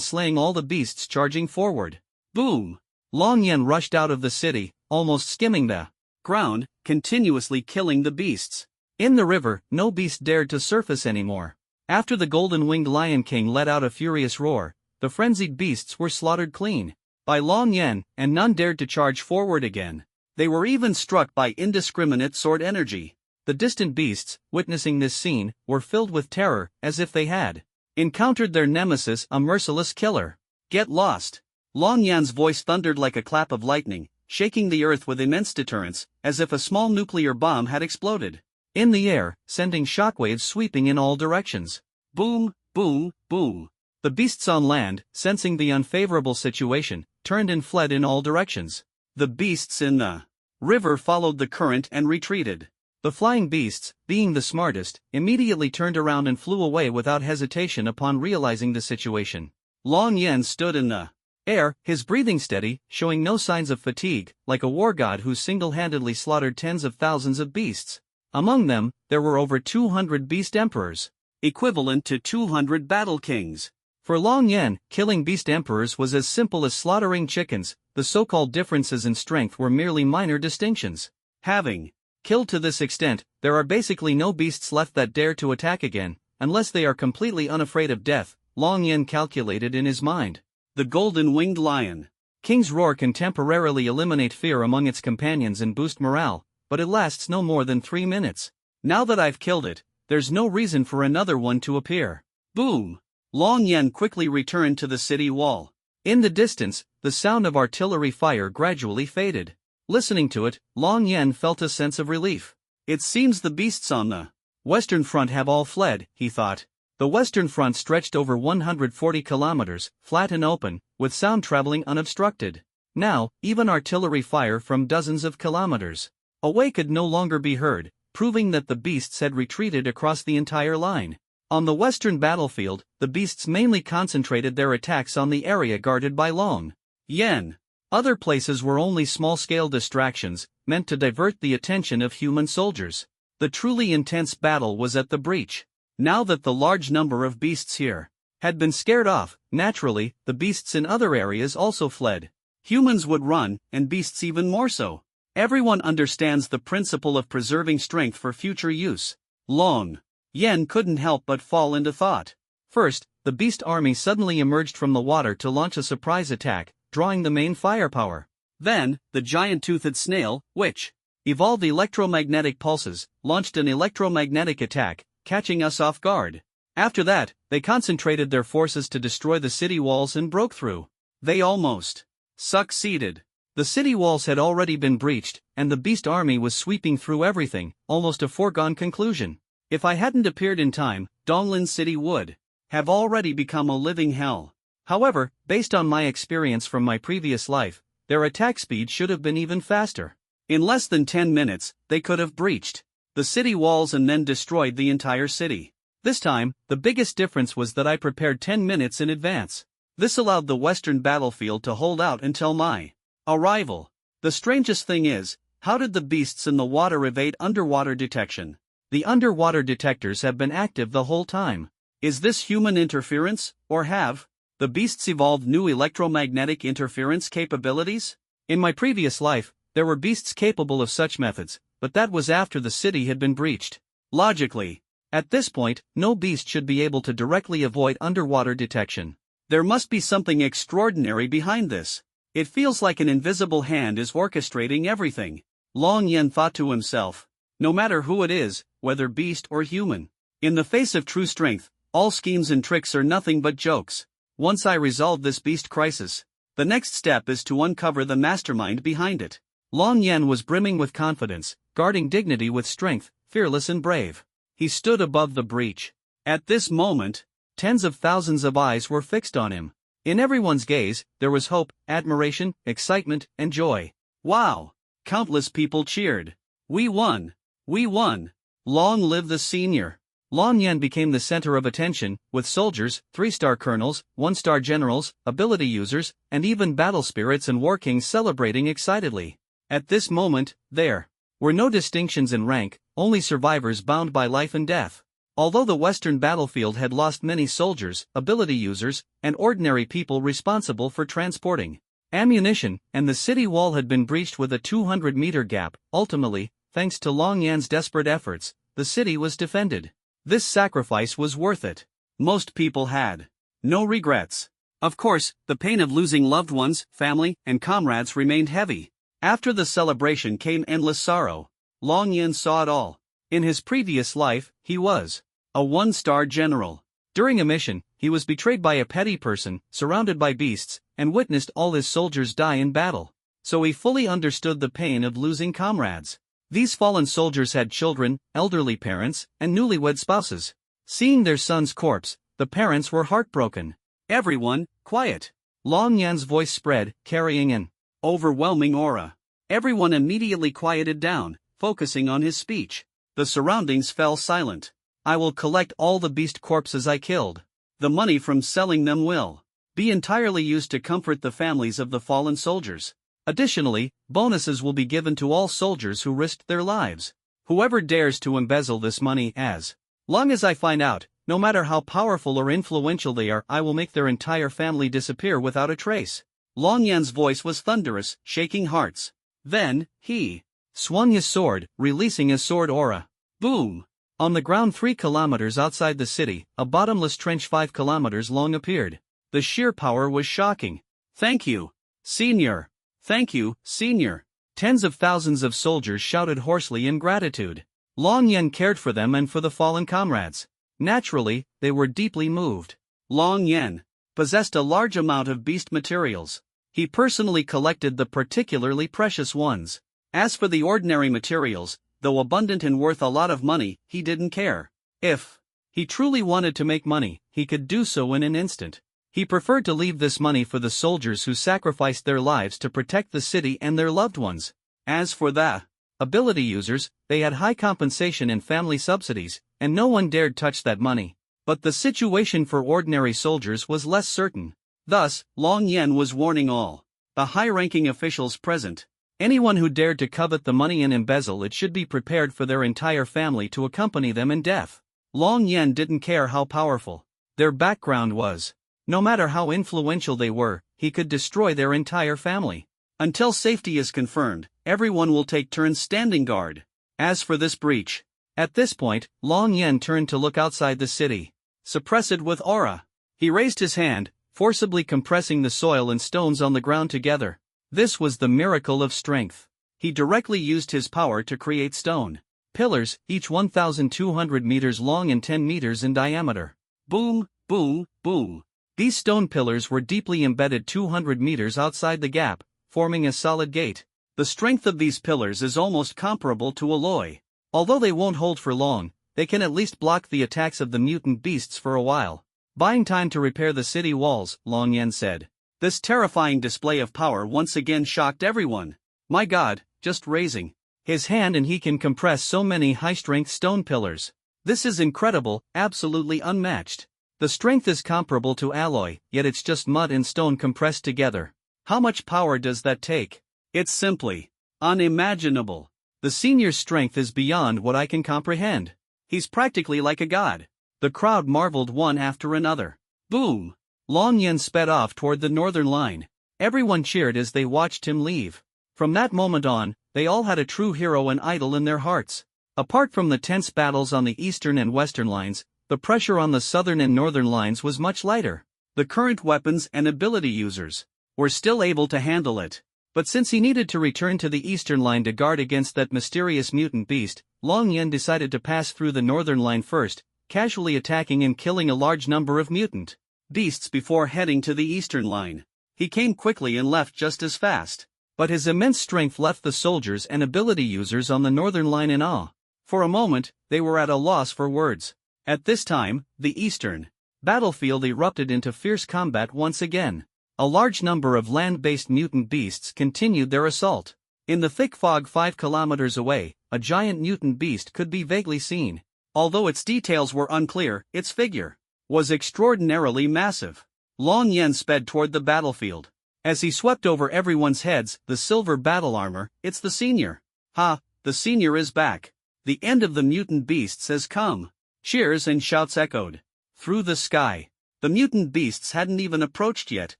slaying all the beasts charging forward. Boom! Long Yan rushed out of the city, almost skimming the ground, continuously killing the beasts. In the river, no beast dared to surface anymore. After the golden-winged Lion King let out a furious roar, the frenzied beasts were slaughtered clean by Long Yan, and none dared to charge forward again. They were even struck by indiscriminate sword energy. The distant beasts, witnessing this scene, were filled with terror, as if they had encountered their nemesis, a merciless killer. Get lost! Long Yan's voice thundered like a clap of lightning, shaking the earth with immense deterrence, as if a small nuclear bomb had exploded in the air, sending shockwaves sweeping in all directions. Boom, boom, boom. The beasts on land, sensing the unfavorable situation, turned and fled in all directions. The beasts in the river followed the current and retreated. The flying beasts, being the smartest, immediately turned around and flew away without hesitation upon realizing the situation. Long Yan stood in the air, his breathing steady, showing no signs of fatigue, like a war god who single-handedly slaughtered tens of thousands of beasts. Among them, there were over 200 beast emperors, equivalent to 200 battle kings. For Long Yan, killing beast emperors was as simple as slaughtering chickens. The so-called differences in strength were merely minor distinctions. Having killed to this extent, there are basically no beasts left that dare to attack again, unless they are completely unafraid of death, Long Yan calculated in his mind. The golden-winged lion king's roar can temporarily eliminate fear among its companions and boost morale, but it lasts no more than 3 minutes. Now that I've killed it, there's no reason for another one to appear. Boom! Long Yan quickly returned to the city wall. In the distance, the sound of artillery fire gradually faded. Listening to it, Long Yan felt a sense of relief. It seems the beasts on the western front have all fled, he thought. The western front stretched over 140 kilometers, flat and open, with sound traveling unobstructed. Now, even artillery fire from dozens of kilometers away could no longer be heard, proving that the beasts had retreated across the entire line. On the western battlefield, the beasts mainly concentrated their attacks on the area guarded by Long Yan. Other places were only small-scale distractions, meant to divert the attention of human soldiers. The truly intense battle was at the breach. Now that the large number of beasts here had been scared off, naturally, the beasts in other areas also fled. Humans would run, and beasts even more so. Everyone understands the principle of preserving strength for future use. Long Yan couldn't help but fall into thought. First, the beast army suddenly emerged from the water to launch a surprise attack, drawing the main firepower. Then, the giant-toothed snail, which evolved electromagnetic pulses, launched an electromagnetic attack, catching us off guard. After that, they concentrated their forces to destroy the city walls and broke through. They almost succeeded. The city walls had already been breached, and the beast army was sweeping through everything, almost a foregone conclusion. If I hadn't appeared in time, Donglin City would have already become a living hell. However, based on my experience from my previous life, their attack speed should have been even faster. In less than 10 minutes, they could have breached the city walls and then destroyed the entire city. This time, the biggest difference was that I prepared 10 minutes in advance. This allowed the western battlefield to hold out until my arrival. The strangest thing is, how did the beasts in the water evade underwater detection? The underwater detectors have been active the whole time. Is this human interference, or have the beasts evolved new electromagnetic interference capabilities? In my previous life, there were beasts capable of such methods, but that was after the city had been breached. Logically, at this point, no beast should be able to directly avoid underwater detection. There must be something extraordinary behind this. It feels like an invisible hand is orchestrating everything. Long Yan thought to himself. No matter who it is, whether beast or human, in the face of true strength, all schemes and tricks are nothing but jokes. Once I resolve this beast crisis, the next step is to uncover the mastermind behind it. Long Yan was brimming with confidence, guarding dignity with strength, fearless and brave. He stood above the breach. At this moment, tens of thousands of eyes were fixed on him. In everyone's gaze, there was hope, admiration, excitement, and joy. Wow! Countless people cheered. We won! We won. Long live the senior. Long Yan became the center of attention, with soldiers, 3-star colonels, 1-star generals, ability users, and even battle spirits and war kings celebrating excitedly. At this moment, there were no distinctions in rank, only survivors bound by life and death. Although the Western battlefield had lost many soldiers, ability users, and ordinary people responsible for transporting ammunition, and the city wall had been breached with a 200-meter gap, ultimately, thanks to Long Yan's desperate efforts, the city was defended. This sacrifice was worth it. Most people had no regrets. Of course, the pain of losing loved ones, family, and comrades remained heavy. After the celebration came endless sorrow. Long Yan saw it all. In his previous life, he was a 1-star general. During a mission, he was betrayed by a petty person, surrounded by beasts, and witnessed all his soldiers die in battle. So he fully understood the pain of losing comrades. These fallen soldiers had children, elderly parents, and newlywed spouses. Seeing their son's corpse, the parents were heartbroken. Everyone, quiet. Long Yan's voice spread, carrying an overwhelming aura. Everyone immediately quieted down, focusing on his speech. The surroundings fell silent. I will collect all the beast corpses I killed. The money from selling them will be entirely used to comfort the families of the fallen soldiers. Additionally, bonuses will be given to all soldiers who risked their lives. Whoever dares to embezzle this money, as long as I find out, no matter how powerful or influential they are, I will make their entire family disappear without a trace. Long Yan's voice was thunderous, shaking hearts. Then, he swung his sword, releasing his sword aura. Boom! On the ground 3 kilometers outside the city, a bottomless trench 5 kilometers long appeared. The sheer power was shocking. Thank you, Senior. Thank you, Senior. Tens of thousands of soldiers shouted hoarsely in gratitude. Long Yan cared for them and for the fallen comrades. Naturally, they were deeply moved. Long Yan possessed a large amount of beast materials. He personally collected the particularly precious ones. As for the ordinary materials, though abundant and worth a lot of money, he didn't care. If he truly wanted to make money, he could do so in an instant. He preferred to leave this money for the soldiers who sacrificed their lives to protect the city and their loved ones. As for the ability users, they had high compensation and family subsidies, and no one dared touch that money. But the situation for ordinary soldiers was less certain. Thus, Long Yan was warning all the high-ranking officials present. Anyone who dared to covet the money and embezzle it should be prepared for their entire family to accompany them in death. Long Yan didn't care how powerful their background was. No matter how influential they were, he could destroy their entire family. Until safety is confirmed, everyone will take turns standing guard. As for this breach, at this point, Long Yan turned to look outside the city. Suppressed with aura. He raised his hand, forcibly compressing the soil and stones on the ground together. This was the miracle of strength. He directly used his power to create stone pillars, each 1,200 meters long and 10 meters in diameter. Boom, boom, boom. These stone pillars were deeply embedded 200 meters outside the gap, forming a solid gate. The strength of these pillars is almost comparable to alloy. Although they won't hold for long, they can at least block the attacks of the mutant beasts for a while. Buying time to repair the city walls, Long Yan said. This terrifying display of power once again shocked everyone. My God, just raising his hand and he can compress so many high-strength stone pillars. This is incredible, absolutely unmatched. The strength is comparable to alloy, yet it's just mud and stone compressed together. How much power does that take? It's simply unimaginable. The senior's strength is beyond what I can comprehend. He's practically like a god. The crowd marveled one after another. Boom! Long Yan sped off toward the northern line. Everyone cheered as they watched him leave. From that moment on, they all had a true hero and idol in their hearts. Apart from the tense battles on the eastern and western lines, the pressure on the southern and northern lines was much lighter. The current weapons and ability users were still able to handle it. But since he needed to return to the eastern line to guard against that mysterious mutant beast, Long Yan decided to pass through the northern line first, casually attacking and killing a large number of mutant beasts before heading to the eastern line. He came quickly and left just as fast. But his immense strength left the soldiers and ability users on the northern line in awe. For a moment, they were at a loss for words. At this time, the eastern battlefield erupted into fierce combat once again. A large number of land-based mutant beasts continued their assault. In the thick fog 5 kilometers away, a giant mutant beast could be vaguely seen. Although its details were unclear, its figure was extraordinarily massive. Long Yen sped toward the battlefield. As he swept over everyone's heads, the silver battle armor, it's the senior. Ha, the senior is back. The end of the mutant beasts has come. Cheers and shouts echoed through the sky. The mutant beasts hadn't even approached yet,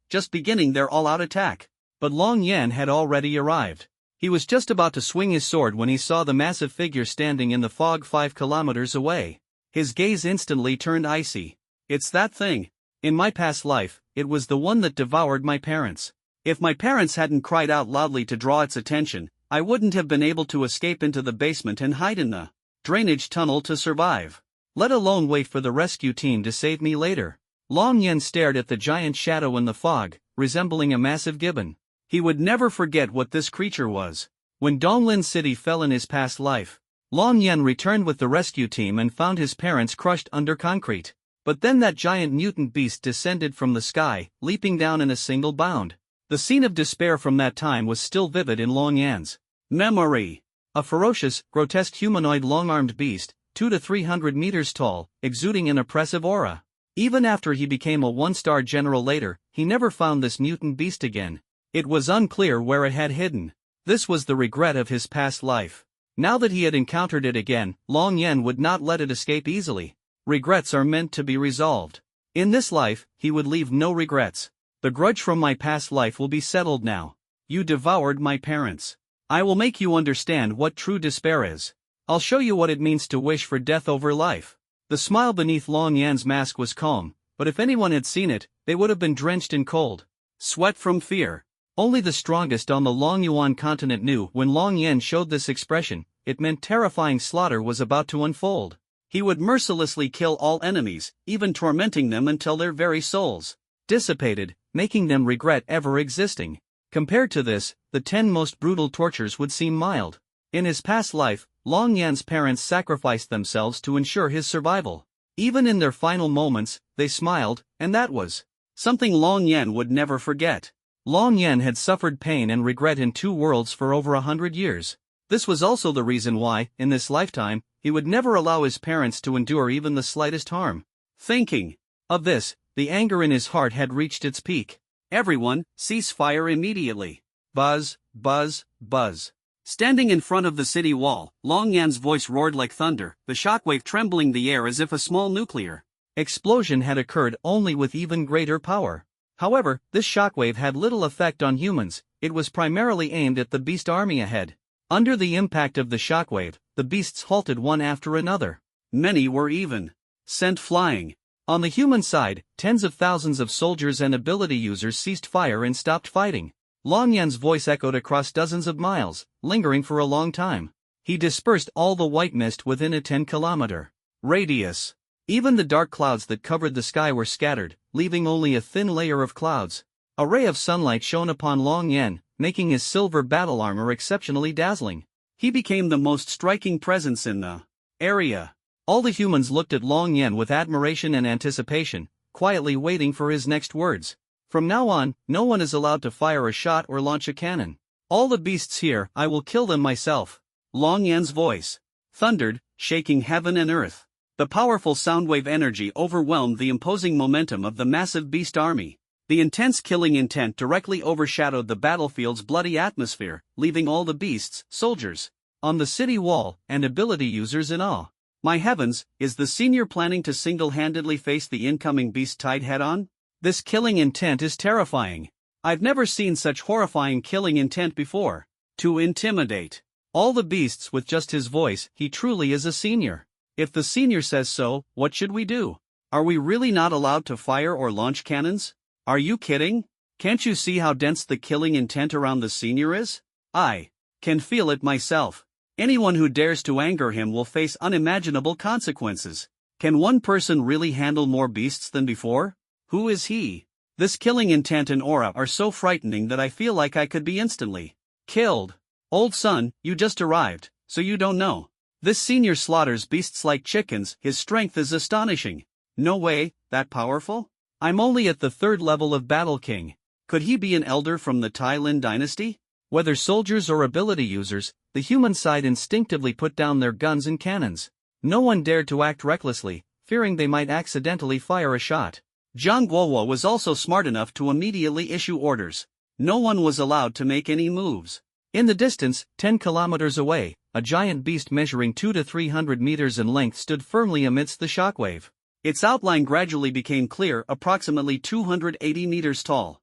just beginning their all-out attack. But Long Yen had already arrived. He was just about to swing his sword when he saw the massive figure standing in the fog 5 kilometers away. His gaze instantly turned icy. It's that thing. In my past life, it was the one that devoured my parents. If my parents hadn't cried out loudly to draw its attention, I wouldn't have been able to escape into the basement and hide in the drainage tunnel to survive. Let alone wait for the rescue team to save me later. Long Yen stared at the giant shadow in the fog, resembling a massive gibbon. He would never forget what this creature was. When Donglin City fell in his past life, Long Yen returned with the rescue team and found his parents crushed under concrete. But then that giant mutant beast descended from the sky, leaping down in a single bound. The scene of despair from that time was still vivid in Long Yan's memory. A ferocious, grotesque humanoid long-armed beast, 200 to 300 meters tall, exuding an oppressive aura. Even after he became a one-star general later, he never found this mutant beast again. It was unclear where it had hidden. This was the regret of his past life. Now that he had encountered it again, Long Yen would not let it escape easily. Regrets are meant to be resolved. In this life, he would leave no regrets. The grudge from my past life will be settled now. You devoured my parents. I will make you understand what true despair is. I'll show you what it means to wish for death over life. The smile beneath Long Yan's mask was calm, but if anyone had seen it, they would have been drenched in cold sweat from fear. Only the strongest on the Long Yuan continent knew when Long Yen showed this expression, it meant terrifying slaughter was about to unfold. He would mercilessly kill all enemies, even tormenting them until their very souls dissipated, making them regret ever existing. Compared to this, the 10 most brutal tortures would seem mild. In his past life, Long Yan's parents sacrificed themselves to ensure his survival. Even in their final moments, they smiled, and that was something Long Yan would never forget. Long Yen had suffered pain and regret in 2 worlds for over 100 years. This was also the reason why, in this lifetime, he would never allow his parents to endure even the slightest harm. Thinking of this, the anger in his heart had reached its peak. Everyone, cease fire immediately. Buzz, buzz, buzz. Standing in front of the city wall, Long Yan's voice roared like thunder, the shockwave trembling the air as if a small nuclear explosion had occurred, only with even greater power. However, this shockwave had little effect on humans. It was primarily aimed at the beast army ahead. Under the impact of the shockwave, the beasts halted one after another. Many were even sent flying. On the human side, tens of thousands of soldiers and ability users ceased fire and stopped fighting. Long Yan's voice echoed across dozens of miles, lingering for a long time. He dispersed all the white mist within a 10-kilometer radius. Even the dark clouds that covered the sky were scattered, leaving only a thin layer of clouds. A ray of sunlight shone upon Long Yen, making his silver battle armor exceptionally dazzling. He became the most striking presence in the area. All the humans looked at Long Yen with admiration and anticipation, quietly waiting for his next words. From now on, no one is allowed to fire a shot or launch a cannon. All the beasts here, I will kill them myself. Long Yan's voice thundered, shaking heaven and earth. The powerful soundwave energy overwhelmed the imposing momentum of the massive beast army. The intense killing intent directly overshadowed the battlefield's bloody atmosphere, leaving all the beasts, soldiers, on the city wall, and ability users in awe. My heavens, is the senior planning to single-handedly face the incoming beast tide head-on? This killing intent is terrifying. I've never seen such horrifying killing intent before. To intimidate all the beasts with just his voice, he truly is a senior. If the senior says so, what should we do? Are we really not allowed to fire or launch cannons? Are you kidding? Can't you see how dense the killing intent around the senior is? I can feel it myself. Anyone who dares to anger him will face unimaginable consequences. Can one person really handle more beasts than before? Who is he? This killing intent and aura are so frightening that I feel like I could be instantly killed. Old son, you just arrived, so you don't know. This senior slaughters beasts like chickens. His strength is astonishing. No way, that powerful? I'm only at the 3rd level of Battle King. Could he be an elder from the Tai Lin dynasty? Whether soldiers or ability users, the human side instinctively put down their guns and cannons. No one dared to act recklessly, fearing they might accidentally fire a shot. Zhang Guowo was also smart enough to immediately issue orders. No one was allowed to make any moves. In the distance, 10 kilometers away, a giant beast measuring 200 to 300 meters in length stood firmly amidst the shockwave. Its outline gradually became clear, approximately 280 meters tall.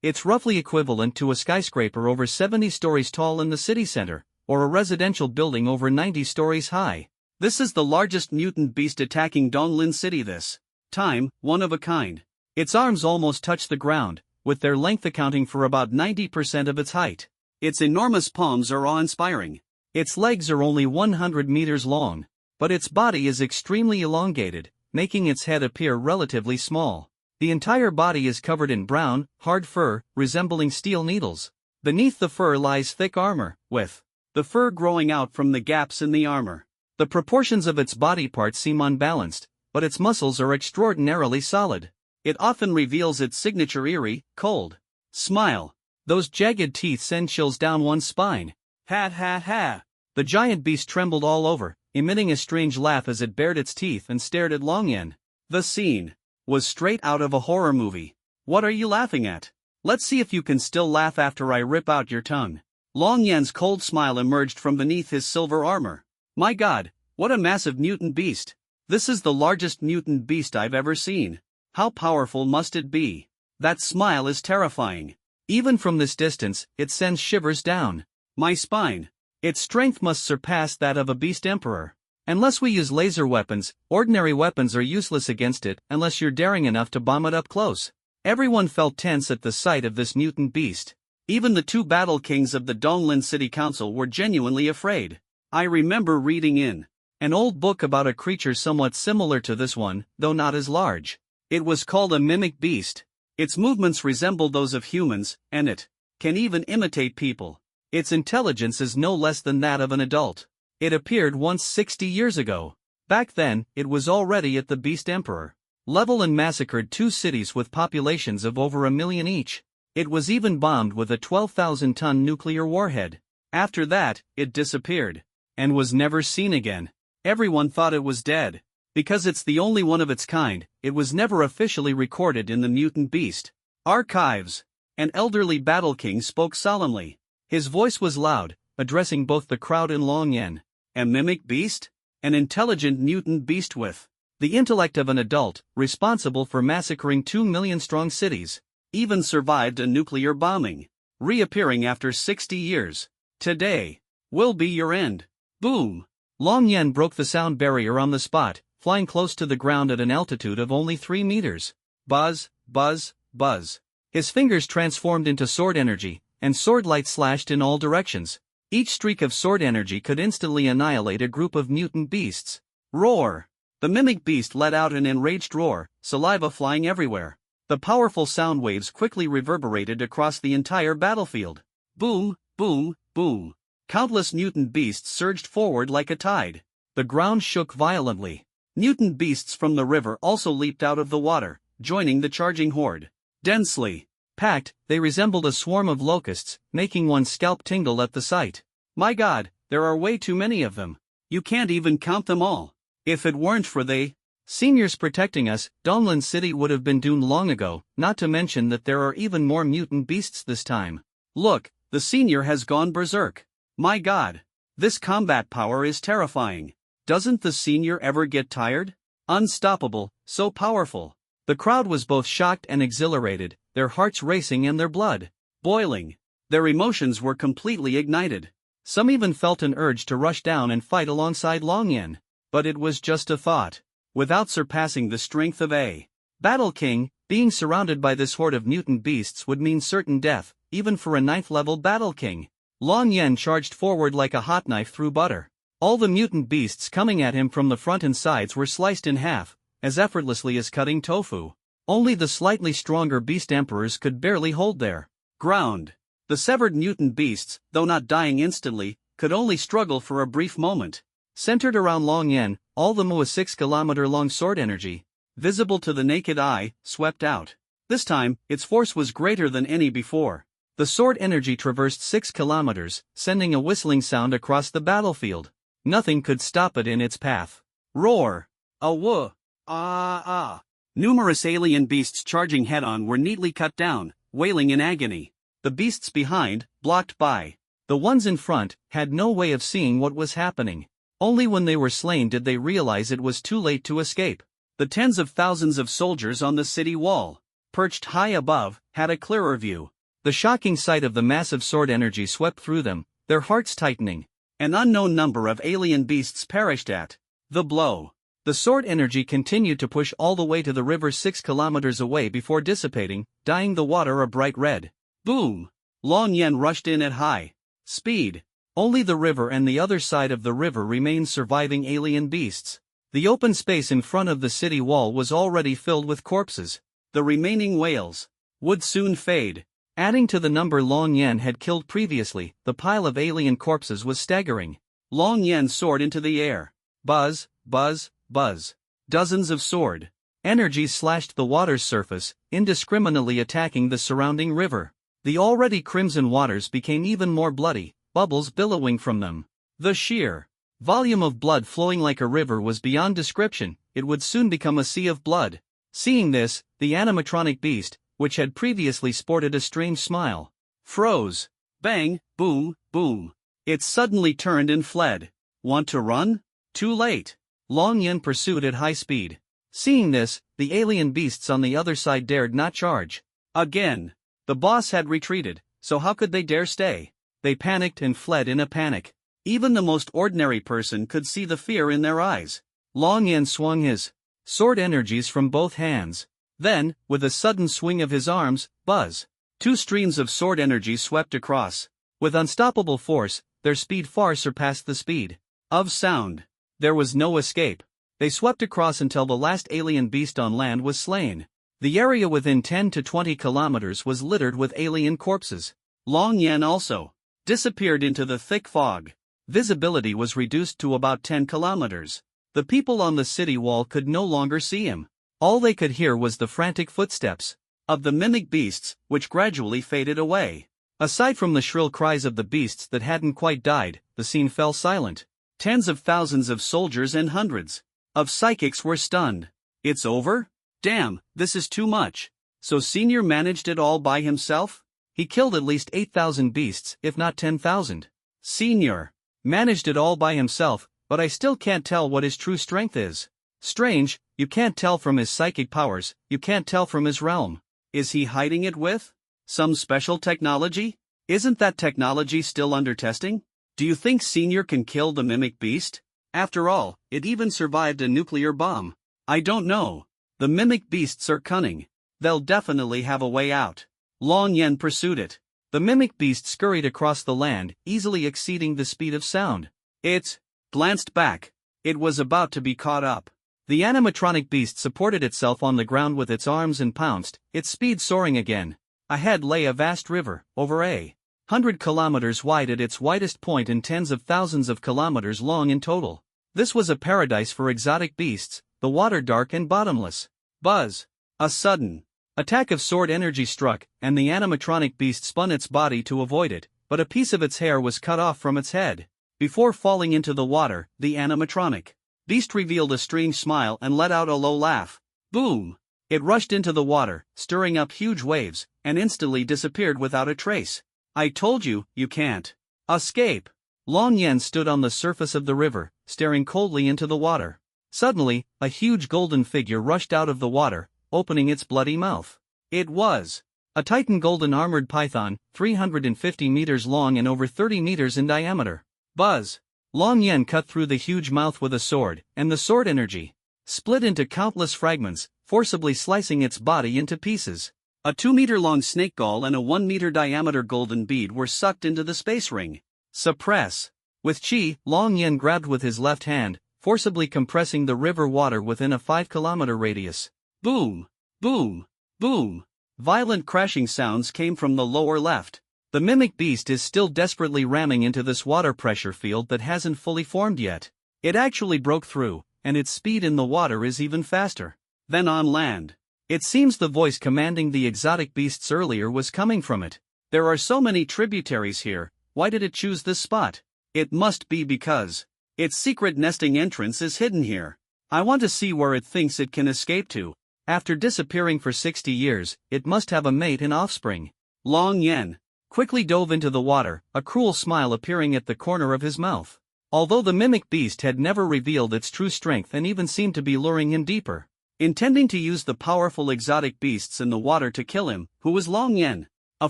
It's roughly equivalent to a skyscraper over 70 stories tall in the city center, or a residential building over 90 stories high. This is the largest mutant beast attacking Donglin City this time, one of a kind. Its arms almost touch the ground, with their length accounting for about 90% of its height. Its enormous palms are awe-inspiring. Its legs are only 100 meters long, but its body is extremely elongated, making its head appear relatively small. The entire body is covered in brown, hard fur, resembling steel needles. Beneath the fur lies thick armor, with the fur growing out from the gaps in the armor. The proportions of its body parts seem unbalanced, but its muscles are extraordinarily solid. It often reveals its signature eerie, cold smile. Those jagged teeth send chills down one's spine. Ha ha ha. The giant beast trembled all over, emitting a strange laugh as it bared its teeth and stared at Long Yan. The scene was straight out of a horror movie. What are you laughing at? Let's see if you can still laugh after I rip out your tongue. Long Yan's cold smile emerged from beneath his silver armor. My God, what a massive mutant beast. This is the largest mutant beast I've ever seen. How powerful must it be? That smile is terrifying. Even from this distance, it sends shivers down my spine. Its strength must surpass that of a beast emperor. Unless we use laser weapons, ordinary weapons are useless against it unless you're daring enough to bomb it up close. Everyone felt tense at the sight of this mutant beast. Even the two battle kings of the Donglin City Council were genuinely afraid. I remember reading in an old book about a creature somewhat similar to this one, though not as large. It was called a mimic beast. Its movements resemble those of humans, and it can even imitate people. Its intelligence is no less than that of an adult. It appeared once 60 years ago. Back then, it was already at the Beast Emperor level and massacred 2 cities with populations of over 1 million each. It was even bombed with a 12,000-ton nuclear warhead. After that, it disappeared and was never seen again. Everyone thought it was dead. Because it's the only one of its kind, it was never officially recorded in the mutant beast archives. An elderly battle king spoke solemnly. His voice was loud, addressing both the crowd and Long Yan. A mimic beast? An intelligent mutant beast with the intellect of an adult, responsible for massacring 2 million-strong cities, even survived a nuclear bombing, reappearing after 60 years. Today will be your end. Boom! Long Yan broke the sound barrier on the spot, flying close to the ground at an altitude of only 3 meters. Buzz, buzz, buzz. His fingers transformed into sword energy, and sword light slashed in all directions. Each streak of sword energy could instantly annihilate a group of mutant beasts. Roar! The mimic beast let out an enraged roar, saliva flying everywhere. The powerful sound waves quickly reverberated across the entire battlefield. Boom, boom, boom. Countless mutant beasts surged forward like a tide. The ground shook violently. Mutant beasts from the river also leaped out of the water, joining the charging horde. Densely packed, they resembled a swarm of locusts, making one's scalp tingle at the sight. My God, there are way too many of them. You can't even count them all. If it weren't for they seniors protecting us, Donglin City would have been doomed long ago, not to mention that there are even more mutant beasts this time. Look, the senior has gone berserk. My God, this combat power is terrifying. Doesn't the senior ever get tired? Unstoppable, so powerful. The crowd was both shocked and exhilarated, their hearts racing and their blood boiling. Their emotions were completely ignited. Some even felt an urge to rush down and fight alongside Long Yan. But it was just a thought. Without surpassing the strength of a Battle King, being surrounded by this horde of mutant beasts would mean certain death, even for a 9th-level Battle King. Long Yan charged forward like a hot knife through butter. All the mutant beasts coming at him from the front and sides were sliced in half, as effortlessly as cutting tofu. Only the slightly stronger beast emperors could barely hold their ground. The severed mutant beasts, though not dying instantly, could only struggle for a brief moment. Centered around Long Yan, all the Mu's 6-kilometer-long sword energy, visible to the naked eye, swept out. This time, its force was greater than any before. The sword energy traversed 6 kilometers, sending a whistling sound across the battlefield. Nothing could stop it in its path. Roar! Woo! Ah! Numerous alien beasts charging head-on were neatly cut down, wailing in agony. The beasts behind, blocked by. The ones in front, had no way of seeing what was happening. Only when they were slain did they realize it was too late to escape. The tens of thousands of soldiers on the city wall, perched high above, had a clearer view. The shocking sight of the massive sword energy swept through them, their hearts tightening. An unknown number of alien beasts perished at the blow. The sword energy continued to push all the way to the river 6 kilometers away before dissipating, dyeing the water a bright red. Boom! Long Yen rushed in at high speed. Only the river and the other side of the river remained surviving alien beasts. The open space in front of the city wall was already filled with corpses. The remaining whales would soon fade. Adding to the number Long Yen had killed previously, the pile of alien corpses was staggering. Long Yen soared into the air. Buzz, buzz, buzz. Dozens of sword energies slashed the water's surface, indiscriminately attacking the surrounding river. The already crimson waters became even more bloody, bubbles billowing from them. The sheer volume of blood flowing like a river was beyond description. It would soon become a sea of blood. Seeing this, the animatronic beast, which had previously sported a strange smile, froze. Bang, boom, boom. It suddenly turned and fled. Want to run? Too late. Long Yen pursued at high speed. Seeing this, the alien beasts on the other side dared not charge. Again. The boss had retreated, so how could they dare stay? They panicked and fled in a panic. Even the most ordinary person could see the fear in their eyes. Long Yen swung his sword energies from both hands. Then, with a sudden swing of his arms, buzz. 2 streams of sword energy swept across. With unstoppable force, their speed far surpassed the speed of sound. There was no escape. They swept across until the last alien beast on land was slain. The area within 10 to 20 kilometers was littered with alien corpses. Long Yen also disappeared into the thick fog. Visibility was reduced to about 10 kilometers. The people on the city wall could no longer see him. All they could hear was the frantic footsteps of the mimic beasts, which gradually faded away. Aside from the shrill cries of the beasts that hadn't quite died, the scene fell silent. Tens of thousands of soldiers and hundreds of psychics were stunned. It's over? Damn, this is too much. So Senior managed it all by himself? He killed at least 8,000 beasts, if not 10,000. Senior managed it all by himself, but I still can't tell what his true strength is. Strange, you can't tell from his psychic powers, you can't tell from his realm. Is he hiding it with some special technology? Isn't that technology still under testing? Do you think Senior can kill the mimic beast? After all, it even survived a nuclear bomb. I don't know. The mimic beasts are cunning. They'll definitely have a way out. Long Yen pursued it. The mimic beast scurried across the land, easily exceeding the speed of sound. It glanced back. It was about to be caught up. The animatronic beast supported itself on the ground with its arms and pounced, its speed soaring again. Ahead lay a vast river, over 100 kilometers wide at its widest point and tens of thousands of kilometers long in total. This was a paradise for exotic beasts, the water dark and bottomless. Buzz! A sudden attack of sword energy struck, and the animatronic beast spun its body to avoid it, but a piece of its hair was cut off from its head. Before falling into the water, the animatronic beast revealed a strange smile and let out a low laugh. Boom! It rushed into the water, stirring up huge waves, and instantly disappeared without a trace. I told you, you can't escape. Long Yen stood on the surface of the river, staring coldly into the water. Suddenly, a huge golden figure rushed out of the water, opening its bloody mouth. It was a Titan golden armored python, 350 meters long and over 30 meters in diameter. Buzz! Long Yen cut through the huge mouth with a sword, and the sword energy split into countless fragments, forcibly slicing its body into pieces. A 2-meter-long snake gall and a 1-meter diameter golden bead were sucked into the space ring. Suppress! With chi, Long Yen grabbed with his left hand, forcibly compressing the river water within a 5-kilometer radius. Boom! Boom! Boom! Violent crashing sounds came from the lower left. The mimic beast is still desperately ramming into this water pressure field that hasn't fully formed yet. It actually broke through, and its speed in the water is even faster than on land. It seems the voice commanding the exotic beasts earlier was coming from it. There are so many tributaries here, why did it choose this spot? It must be because its secret nesting entrance is hidden here. I want to see where it thinks it can escape to. After disappearing for 60 years, it must have a mate and offspring. Long Yen quickly dove into the water, a cruel smile appearing at the corner of his mouth. Although the mimic beast had never revealed its true strength and even seemed to be luring him deeper. Intending to use the powerful exotic beasts in the water to kill him, who was Long Yen, a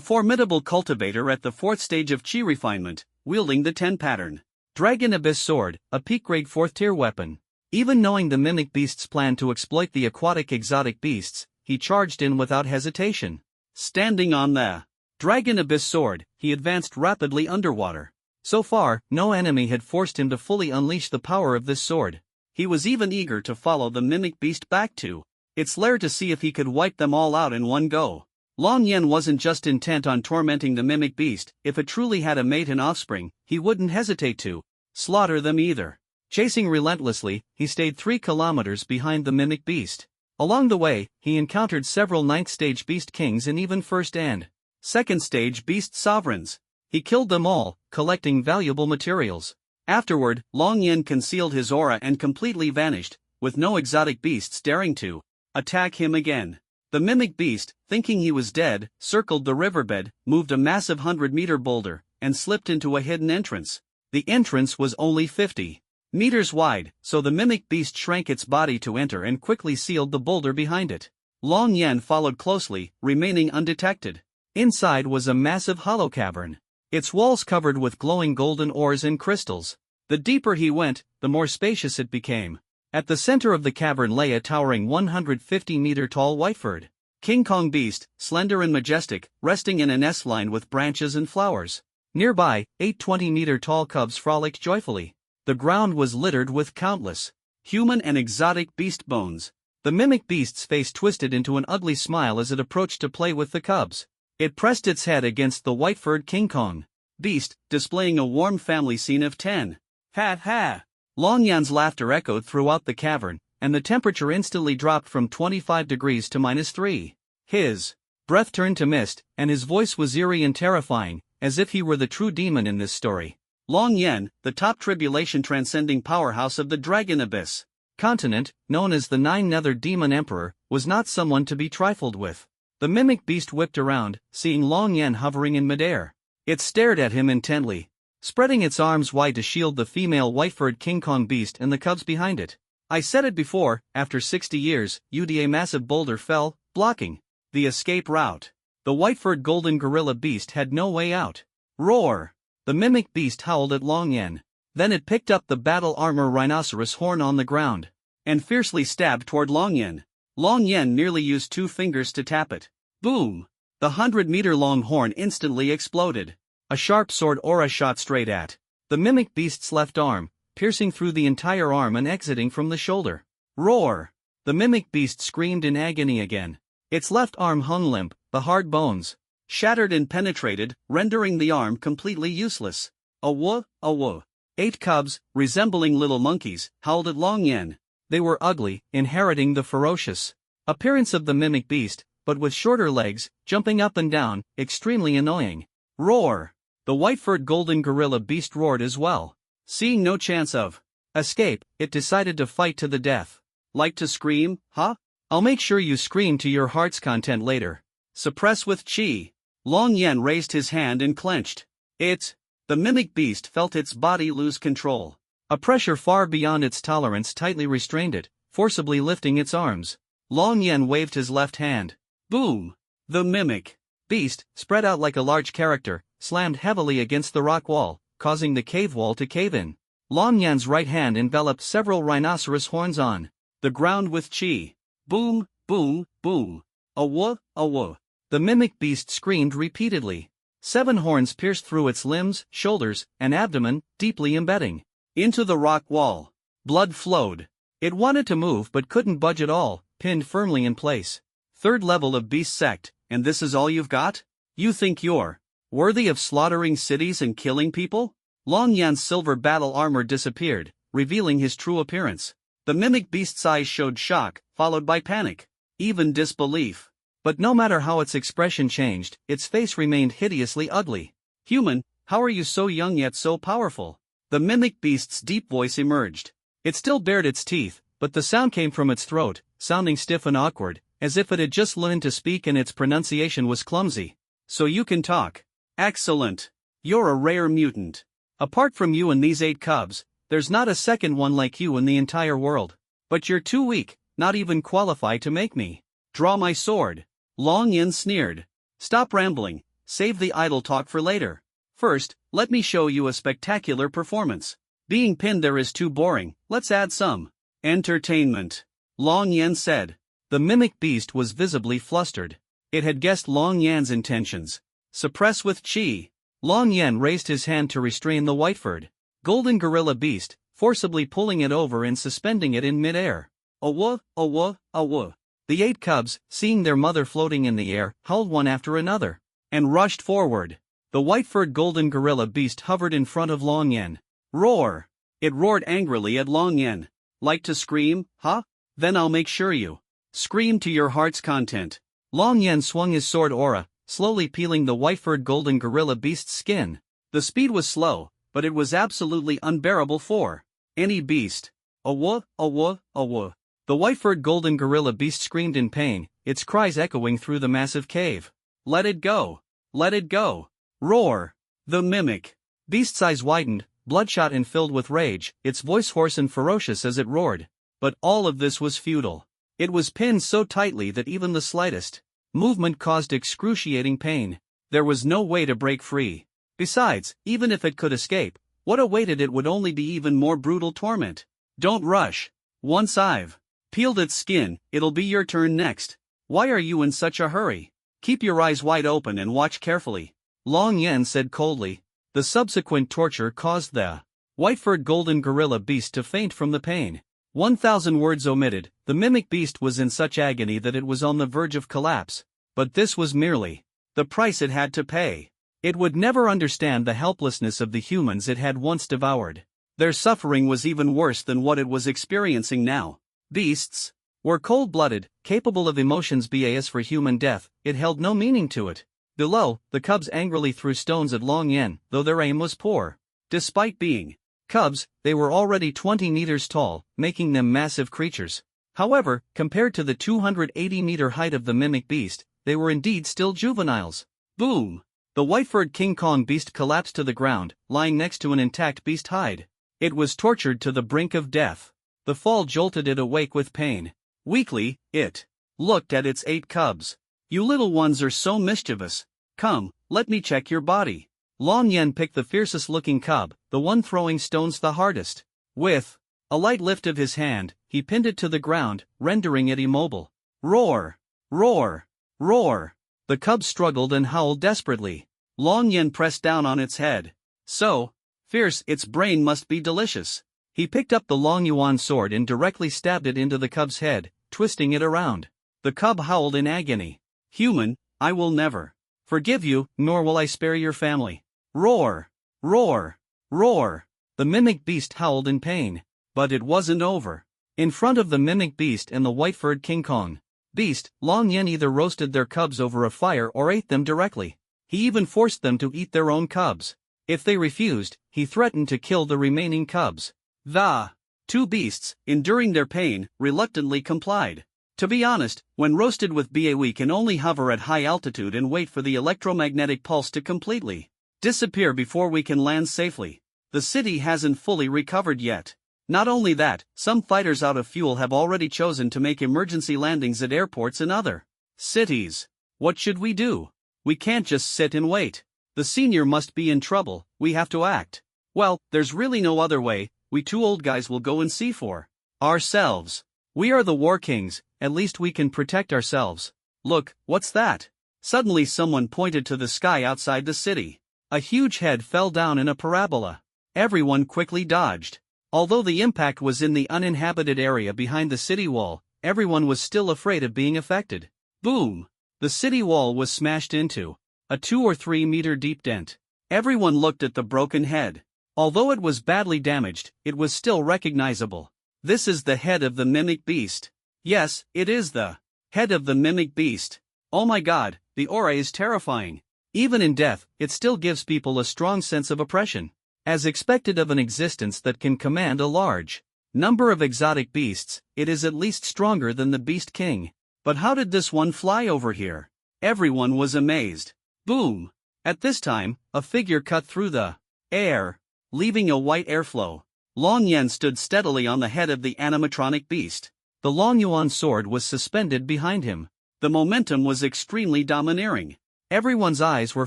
formidable cultivator at the 4th stage of Qi refinement, wielding the 10 pattern Dragon Abyss Sword, a peak-grade 4th-tier weapon. Even knowing the mimic beast's plan to exploit the aquatic exotic beasts, he charged in without hesitation. Standing on the Dragon Abyss Sword, he advanced rapidly underwater. So far, no enemy had forced him to fully unleash the power of this sword. He was even eager to follow the mimic beast back to its lair to see if he could wipe them all out in one go. Long Yen wasn't just intent on tormenting the mimic beast. If it truly had a mate and offspring, he wouldn't hesitate to slaughter them either. Chasing relentlessly, he stayed 3 kilometers behind the mimic beast. Along the way, he encountered several 9th stage beast kings and even 1st and 2nd stage beast sovereigns. He killed them all, collecting valuable materials. Afterward, Long Yen concealed his aura and completely vanished, with no exotic beasts daring to attack him again. The mimic beast, thinking he was dead, circled the riverbed, moved a massive 100-meter boulder, and slipped into a hidden entrance. The entrance was only 50 meters wide, so the mimic beast shrank its body to enter and quickly sealed the boulder behind it. Long Yen followed closely, remaining undetected. Inside was a massive hollow cavern, its walls covered with glowing golden ores and crystals. The deeper he went, the more spacious it became. At the center of the cavern lay a towering 150-meter-tall whitefurred King Kong beast, slender and majestic, resting in an S lined with branches and flowers. Nearby, 8 20-meter-tall cubs frolicked joyfully. The ground was littered with countless human and exotic beast bones. The mimic beast's face twisted into an ugly smile as it approached to play with the cubs. It pressed its head against the white-furred King Kong beast, displaying a warm family scene of 10. Ha ha! Long Yen's laughter echoed throughout the cavern, and the temperature instantly dropped from 25 degrees to -3. His breath turned to mist, and his voice was eerie and terrifying, as if he were the true demon in this story. Long Yen, the top tribulation transcending powerhouse of the Dragon Abyss continent, known as the Nine-Nethered Demon Emperor, was not someone to be trifled with. The mimic beast whipped around, seeing Long Yen hovering in midair. It stared at him intently, spreading its arms wide to shield the female white-furred King Kong beast and the cubs behind it. I said it before, after 60 years, a massive boulder fell, blocking the escape route. The white-furred golden gorilla beast had no way out. Roar! The mimic beast howled at Long Yen. Then it picked up the battle armor rhinoceros horn on the ground and fiercely stabbed toward Long Yen. Long Yen nearly used 2 fingers to tap it. Boom! The 100-meter-long horn instantly exploded. A sharp sword aura shot straight at the mimic beast's left arm, piercing through the entire arm and exiting from the shoulder. Roar! The mimic beast screamed in agony again. Its left arm hung limp, the hard bones shattered and penetrated, rendering the arm completely useless. Awoo, awoo. 8 cubs, resembling little monkeys, howled at Long Yen. They were ugly, inheriting the ferocious appearance of the mimic beast, but with shorter legs, jumping up and down, extremely annoying. Roar! The white-furred golden gorilla beast roared as well. Seeing no chance of escape, it decided to fight to the death. Like to scream, huh? I'll make sure you scream to your heart's content later. Suppress with chi. Long Yen raised his hand and clenched it. The mimic beast felt its body lose control. A pressure far beyond its tolerance tightly restrained it, forcibly lifting its arms. Long Yen waved his left hand. Boom! The mimic beast, spread out like a large character, slammed heavily against the rock wall, causing the cave wall to cave in. Long Yen's right hand enveloped several rhinoceros horns on the ground with chi. Boom, boom, boom. Awoo, awoo. The mimic beast screamed repeatedly. 7 horns pierced through its limbs, shoulders, and abdomen, deeply embedding into the rock wall. Blood flowed. It wanted to move but couldn't budge at all, pinned firmly in place. 3rd level of beast sect, and this is all you've got? You think you're worthy of slaughtering cities and killing people? Long Yen's silver battle armor disappeared, revealing his true appearance. The mimic beast's eyes showed shock, followed by panic, even disbelief. But no matter how its expression changed, its face remained hideously ugly. "Human, how are you so young yet so powerful?" The mimic beast's deep voice emerged. It still bared its teeth, but the sound came from its throat, sounding stiff and awkward, as if it had just learned to speak and its pronunciation was clumsy. "So you can talk. Excellent. You're a rare mutant. Apart from you and these 8 cubs, there's not a second one like you in the entire world. But you're too weak, not even qualified to make me. Draw my sword." Long Yin sneered. "Stop rambling, save the idle talk for later. First, let me show you a spectacular performance. Being pinned there is too boring, let's add some entertainment," Long Yin said. The mimic beast was visibly flustered. It had guessed Long Yan's intentions. "Suppress with chi." Long Yan raised his hand to restrain the white-furred, golden gorilla beast, forcibly pulling it over and suspending it in mid-air. "Awa, awa, awa." The 8 cubs, seeing their mother floating in the air, howled one after another, and rushed forward. The white-furred golden gorilla beast hovered in front of Long Yan. "Roar!" It roared angrily at Long Yan. "Like to scream, huh? Then I'll make sure you scream to your heart's content." Long Yan swung his sword aura, slowly peeling the white-furred golden gorilla beast's skin. The speed was slow, but it was absolutely unbearable for any beast. "Awa, awa, awa." The white-furred golden gorilla beast screamed in pain, its cries echoing through the massive cave. "Let it go! Let it go! Roar!" The mimic beast's eyes widened, bloodshot and filled with rage, its voice hoarse and ferocious as it roared. But all of this was futile. It was pinned so tightly that even the slightest movement caused excruciating pain. There was no way to break free. Besides, even if it could escape, what awaited it would only be even more brutal torment. "Don't rush. Once I've peeled its skin, it'll be your turn next. Why are you in such a hurry? Keep your eyes wide open and watch carefully," Long Yan said coldly. The subsequent torture caused the white-furred golden gorilla beast to faint from the pain. 1,000 words omitted, the mimic beast was in such agony that it was on the verge of collapse. But this was merely the price it had to pay. It would never understand the helplessness of the humans it had once devoured. Their suffering was even worse than what it was experiencing now. Beasts were cold-blooded, capable of emotions, but as for human death, it held no meaning to it. Below, the cubs angrily threw stones at Long Yan, though their aim was poor. Despite being cubs, they were already 20 meters tall, making them massive creatures. However, compared to the 280-meter height of the mimic beast, they were indeed still juveniles. Boom! The white-furred King Kong beast collapsed to the ground, lying next to an intact beast hide. It was tortured to the brink of death. The fall jolted it awake with pain. Weakly, it looked at its 8 cubs. "You little ones are so mischievous. Come, let me check your body." Long Yan picked the fiercest-looking cub, the one throwing stones the hardest. With a light lift of his hand, he pinned it to the ground, rendering it immobile. "Roar! Roar! Roar!" The cub struggled and howled desperately. Long Yan pressed down on its head. So fierce, its brain must be delicious. He picked up the Long Yuan sword and directly stabbed it into the cub's head, twisting it around. The cub howled in agony. "Human, I will never forgive you, nor will I spare your family." Roar! Roar! Roar! The mimic beast howled in pain. But it wasn't over. In front of the mimic beast and the white-furred King Kong beast, Long Yan either roasted their cubs over a fire or ate them directly. He even forced them to eat their own cubs. If they refused, he threatened to kill the remaining cubs. The 2 beasts, enduring their pain, reluctantly complied. To be honest, when roasted with BA, we can only hover at high altitude and wait for the electromagnetic pulse to completely disappear before we can land safely. The city hasn't fully recovered yet. Not only that, some fighters out of fuel have already chosen to make emergency landings at airports in other cities. What should we do? We can't just sit and wait. The senior must be in trouble, we have to act. Well, there's really no other way. We 2 old guys will go and see for ourselves. We are the war kings, at least we can protect ourselves. Look, what's that? Suddenly someone pointed to the sky outside the city. A huge head fell down in a parabola. Everyone quickly dodged. Although the impact was in the uninhabited area behind the city wall, everyone was still afraid of being affected. Boom! The city wall was smashed into a 2 or 3 meter deep dent. Everyone looked at the broken head. Although it was badly damaged, it was still recognizable. This is the head of the mimic beast. Yes, it is the head of the mimic beast. Oh my god, the aura is terrifying. Even in death, it still gives people a strong sense of oppression. As expected of an existence that can command a large number of exotic beasts, it is at least stronger than the Beast King. But how did this one fly over here? Everyone was amazed. Boom! At this time, a figure cut through the air, leaving a white airflow. Long Yan stood steadily on the head of the animatronic beast. The Long Yuan sword was suspended behind him. The momentum was extremely domineering. Everyone's eyes were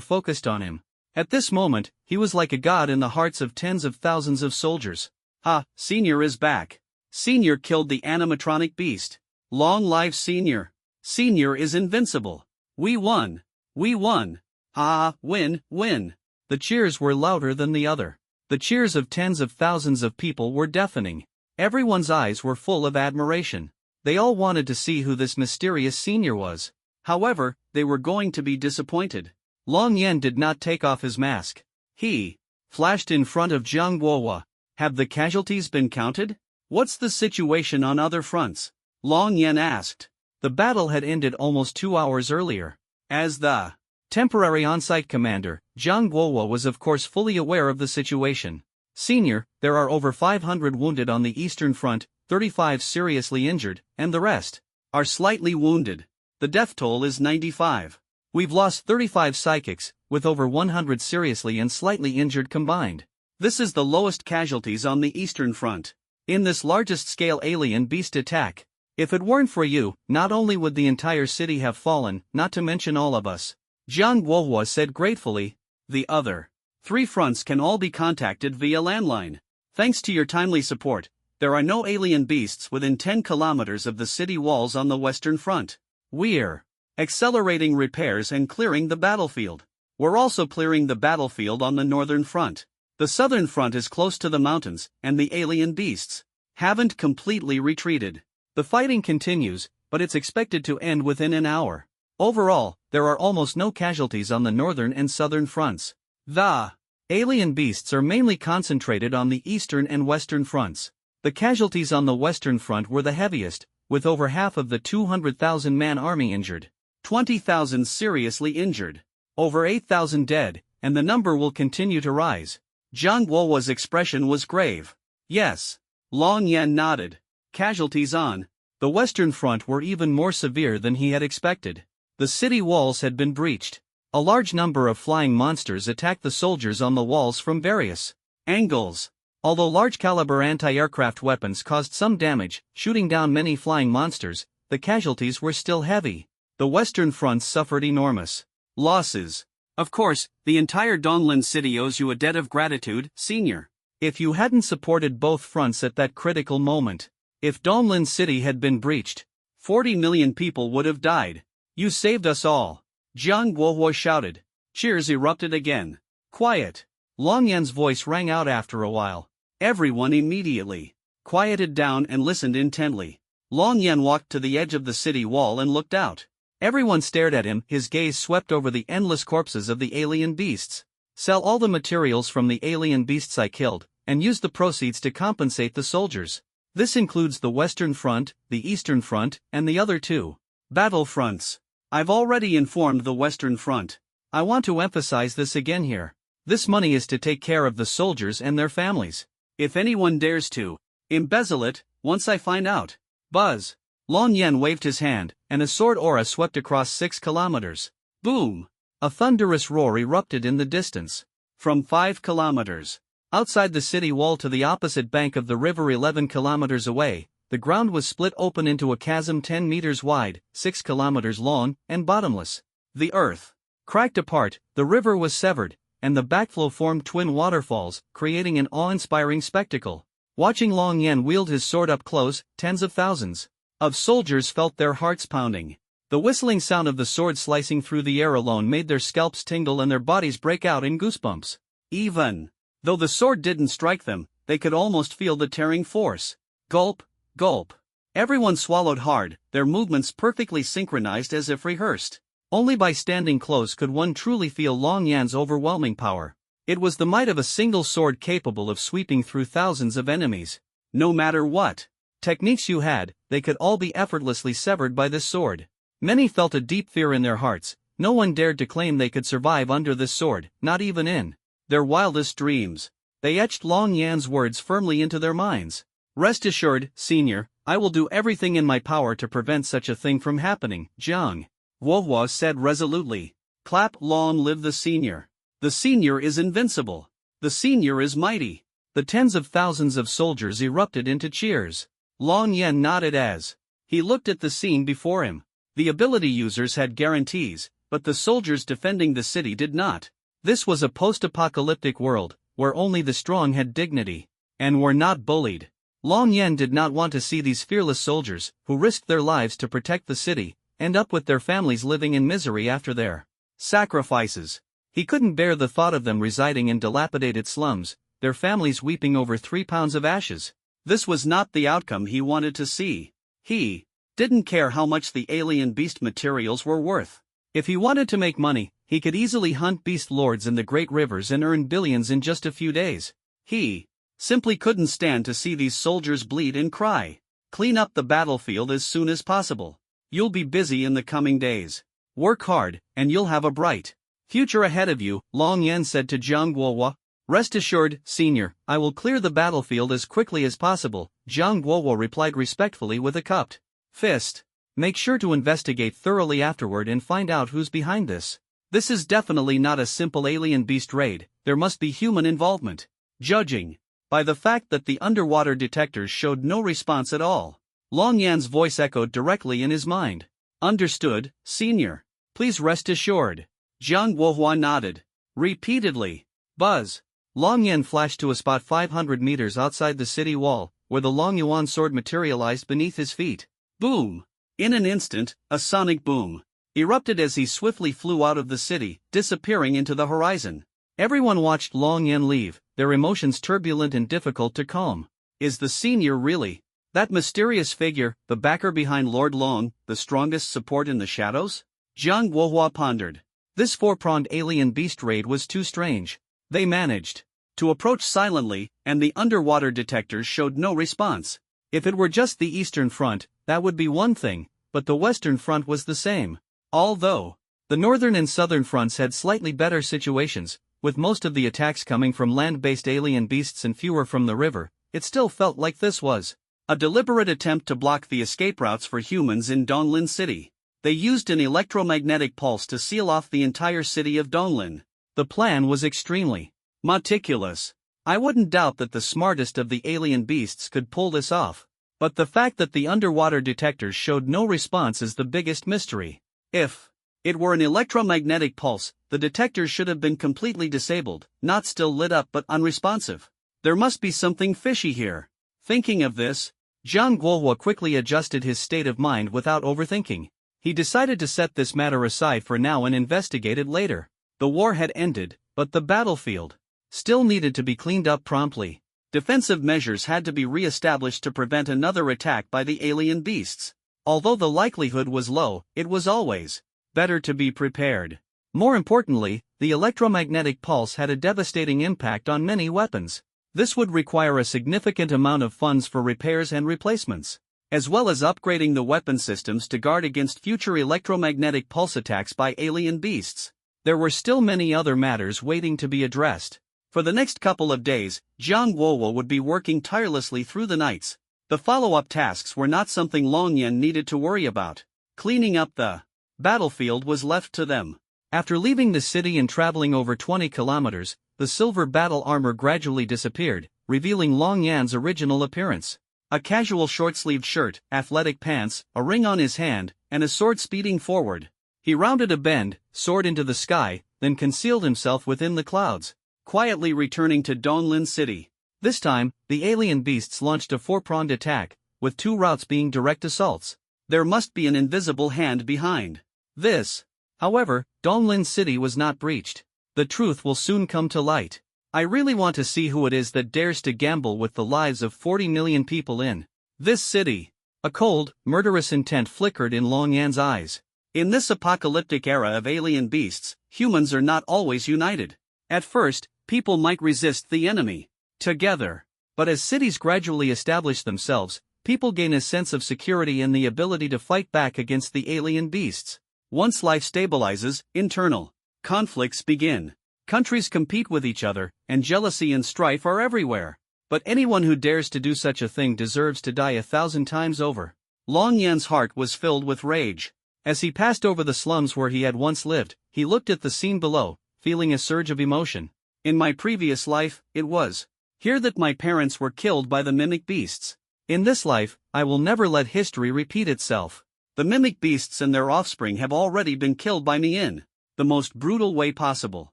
focused on him. At this moment, he was like a god in the hearts of tens of thousands of soldiers. Ha, Senior is back. Senior killed the animatronic beast. Long live Senior. Senior is invincible. We won. We won. Ah, win, win. The cheers were louder than the other. The cheers of tens of thousands of people were deafening. Everyone's eyes were full of admiration. They all wanted to see who this mysterious Senior was. However, they were going to be disappointed. Long Yan did not take off his mask. He flashed in front of Jiang Guohua. Have the casualties been counted? What's the situation on other fronts? Long Yan asked. The battle had ended almost 2 hours earlier. As the temporary on-site commander, Jiang Guohua was of course fully aware of the situation. Senior, there are over 500 wounded on the Eastern Front, 35 seriously injured, and the rest are slightly wounded. The death toll is 95. We've lost 35 psychics, with over 100 seriously and slightly injured combined. This is the lowest casualties on the Eastern Front. In this largest-scale alien beast attack, if it weren't for you, not only would the entire city have fallen, not to mention all of us. Jiang Guohua said gratefully. The other 3 fronts can all be contacted via landline. Thanks to your timely support, there are no alien beasts within 10 kilometers of the city walls on the Western Front. We're accelerating repairs and clearing the battlefield. We're also clearing the battlefield on the Northern Front. The Southern Front is close to the mountains, and the alien beasts haven't completely retreated. The fighting continues, but it's expected to end within an hour. Overall, there are almost no casualties on the Northern and Southern fronts. The alien beasts are mainly concentrated on the Eastern and Western fronts. The casualties on the Western Front were the heaviest, with over half of the 200,000-man army injured, 20,000 seriously injured, over 8,000 dead, and the number will continue to rise. Jiang Guohua's expression was grave. Yes. Long Yan nodded. Casualties on the Western Front were even more severe than he had expected. The city walls had been breached. A large number of flying monsters attacked the soldiers on the walls from various angles. Although large-caliber anti-aircraft weapons caused some damage, shooting down many flying monsters, the casualties were still heavy. The Western Front suffered enormous losses. Of course, the entire Donglin city owes you a debt of gratitude, Senior. If you hadn't supported both fronts at that critical moment, if Donglin city had been breached, 40 million people would have died. You saved us all. Jiang Guohua shouted. Cheers erupted again. Quiet. Long Yan's voice rang out after a while. Everyone immediately quieted down and listened intently. Long Yan walked to the edge of the city wall and looked out. Everyone stared at him, his gaze swept over the endless corpses of the alien beasts. Sell all the materials from the alien beasts I killed, and use the proceeds to compensate the soldiers. This includes the Western Front, the Eastern Front, and the other 2 battle fronts. I've already informed the Western Front. I want to emphasize this again here. This money is to take care of the soldiers and their families. If anyone dares to embezzle it, once I find out. Buzz. Long Yan waved his hand, and a sword aura swept across 6 kilometers. Boom! A thunderous roar erupted in the distance. From 5 kilometers outside the city wall to the opposite bank of the river 11 kilometers away, the ground was split open into a chasm 10 meters wide, 6 kilometers long, and bottomless. The earth cracked apart, the river was severed, and the backflow formed twin waterfalls, creating an awe-inspiring spectacle. Watching Long Yan wield his sword up close, tens of thousands of soldiers felt their hearts pounding. The whistling sound of the sword slicing through the air alone made their scalps tingle and their bodies break out in goosebumps. Even though the sword didn't strike them, they could almost feel the tearing force. Gulp, gulp. Everyone swallowed hard, their movements perfectly synchronized as if rehearsed. Only by standing close could one truly feel Long Yan's overwhelming power. It was the might of a single sword capable of sweeping through thousands of enemies. No matter what techniques you had, they could all be effortlessly severed by this sword. Many felt a deep fear in their hearts. No one dared to claim they could survive under this sword, not even in their wildest dreams. They etched Long Yan's words firmly into their minds. Rest assured, Senior, I will do everything in my power to prevent such a thing from happening, Jiang Guohua said resolutely. Clap, long live the Senior. The Senior is invincible. The Senior is mighty. The tens of thousands of soldiers erupted into cheers. Long Yan nodded as he looked at the scene before him. The ability users had guarantees, but the soldiers defending the city did not. This was a post-apocalyptic world, where only the strong had dignity, and were not bullied. Long Yan did not want to see these fearless soldiers, who risked their lives to protect the city, end up with their families living in misery after their sacrifices. He couldn't bear the thought of them residing in dilapidated slums, their families weeping over 3 pounds of ashes. This was not the outcome he wanted to see. He didn't care how much the alien beast materials were worth. If he wanted to make money, he could easily hunt beast lords in the great rivers and earn billions in just a few days. He simply couldn't stand to see these soldiers bleed and cry. Clean up the battlefield as soon as possible. You'll be busy in the coming days. Work hard, and you'll have a bright future ahead of you, Long Yan said to Jiang Guohua. Rest assured, Senior, I will clear the battlefield as quickly as possible, Jiang Guohua replied respectfully with a cupped fist. Make sure to investigate thoroughly afterward and find out who's behind this. This is definitely not a simple alien beast raid, there must be human involvement. Judging by the fact that the underwater detectors showed no response at all, Long Yan's voice echoed directly in his mind. Understood, Senior. Please rest assured. Jiang Guohua nodded. Repeatedly. Buzz. Long Yan flashed to a spot 500 meters outside the city wall, where the Long Yuan sword materialized beneath his feet. Boom! In an instant, a sonic boom erupted as he swiftly flew out of the city, disappearing into the horizon. Everyone watched Long Yan leave, their emotions turbulent and difficult to calm. Is the Senior really that mysterious figure, the backer behind Lord Long, the strongest support in the shadows? Jiang Guohua pondered. This 4-pronged alien beast raid was too strange. They managed to approach silently, and the underwater detectors showed no response. If it were just the Eastern Front, that would be one thing, but the Western Front was the same. Although the Northern and Southern Fronts had slightly better situations, with most of the attacks coming from land-based alien beasts and fewer from the river, it still felt like this was a deliberate attempt to block the escape routes for humans in Donglin City. They used an electromagnetic pulse to seal off the entire city of Donglin. The plan was extremely meticulous. I wouldn't doubt that the smartest of the alien beasts could pull this off. But the fact that the underwater detectors showed no response is the biggest mystery. If it were an electromagnetic pulse, the detectors should have been completely disabled, not still lit up but unresponsive. There must be something fishy here. Thinking of this, Jiang Guohua quickly adjusted his state of mind without overthinking. He decided to set this matter aside for now and investigate it later. The war had ended, but the battlefield still needed to be cleaned up promptly. Defensive measures had to be re-established to prevent another attack by the alien beasts. Although the likelihood was low, it was always better to be prepared. More importantly, the electromagnetic pulse had a devastating impact on many weapons. This would require a significant amount of funds for repairs and replacements, as well as upgrading the weapon systems to guard against future electromagnetic pulse attacks by alien beasts. There were still many other matters waiting to be addressed. For the next couple of days, Jiang Guohua would be working tirelessly through the nights. The follow-up tasks were not something Long Yan needed to worry about. Cleaning up the battlefield was left to them. After leaving the city and traveling over 20 kilometers, the silver battle armor gradually disappeared, revealing Long Yan's original appearance. A casual short-sleeved shirt, athletic pants, a ring on his hand, and a sword speeding forward. He rounded a bend, soared into the sky, then concealed himself within the clouds, quietly returning to Donglin City. This time, the alien beasts launched a 4-pronged attack, with 2 routes being direct assaults. There must be an invisible hand behind this. However, Donglin City was not breached. The truth will soon come to light. I really want to see who it is that dares to gamble with the lives of 40 million people in this city. A cold, murderous intent flickered in Long Yan's eyes. In this apocalyptic era of alien beasts, humans are not always united. At first, people might resist the enemy together. But as cities gradually establish themselves, people gain a sense of security and the ability to fight back against the alien beasts. Once life stabilizes, internal conflicts begin. Countries compete with each other, and jealousy and strife are everywhere. But anyone who dares to do such a thing deserves to die 1,000 times over. Long Yan's heart was filled with rage. As he passed over the slums where he had once lived, he looked at the scene below, feeling a surge of emotion. In my previous life, it was here that my parents were killed by the mimic beasts. In this life, I will never let history repeat itself. The mimic beasts and their offspring have already been killed by me in the most brutal way possible.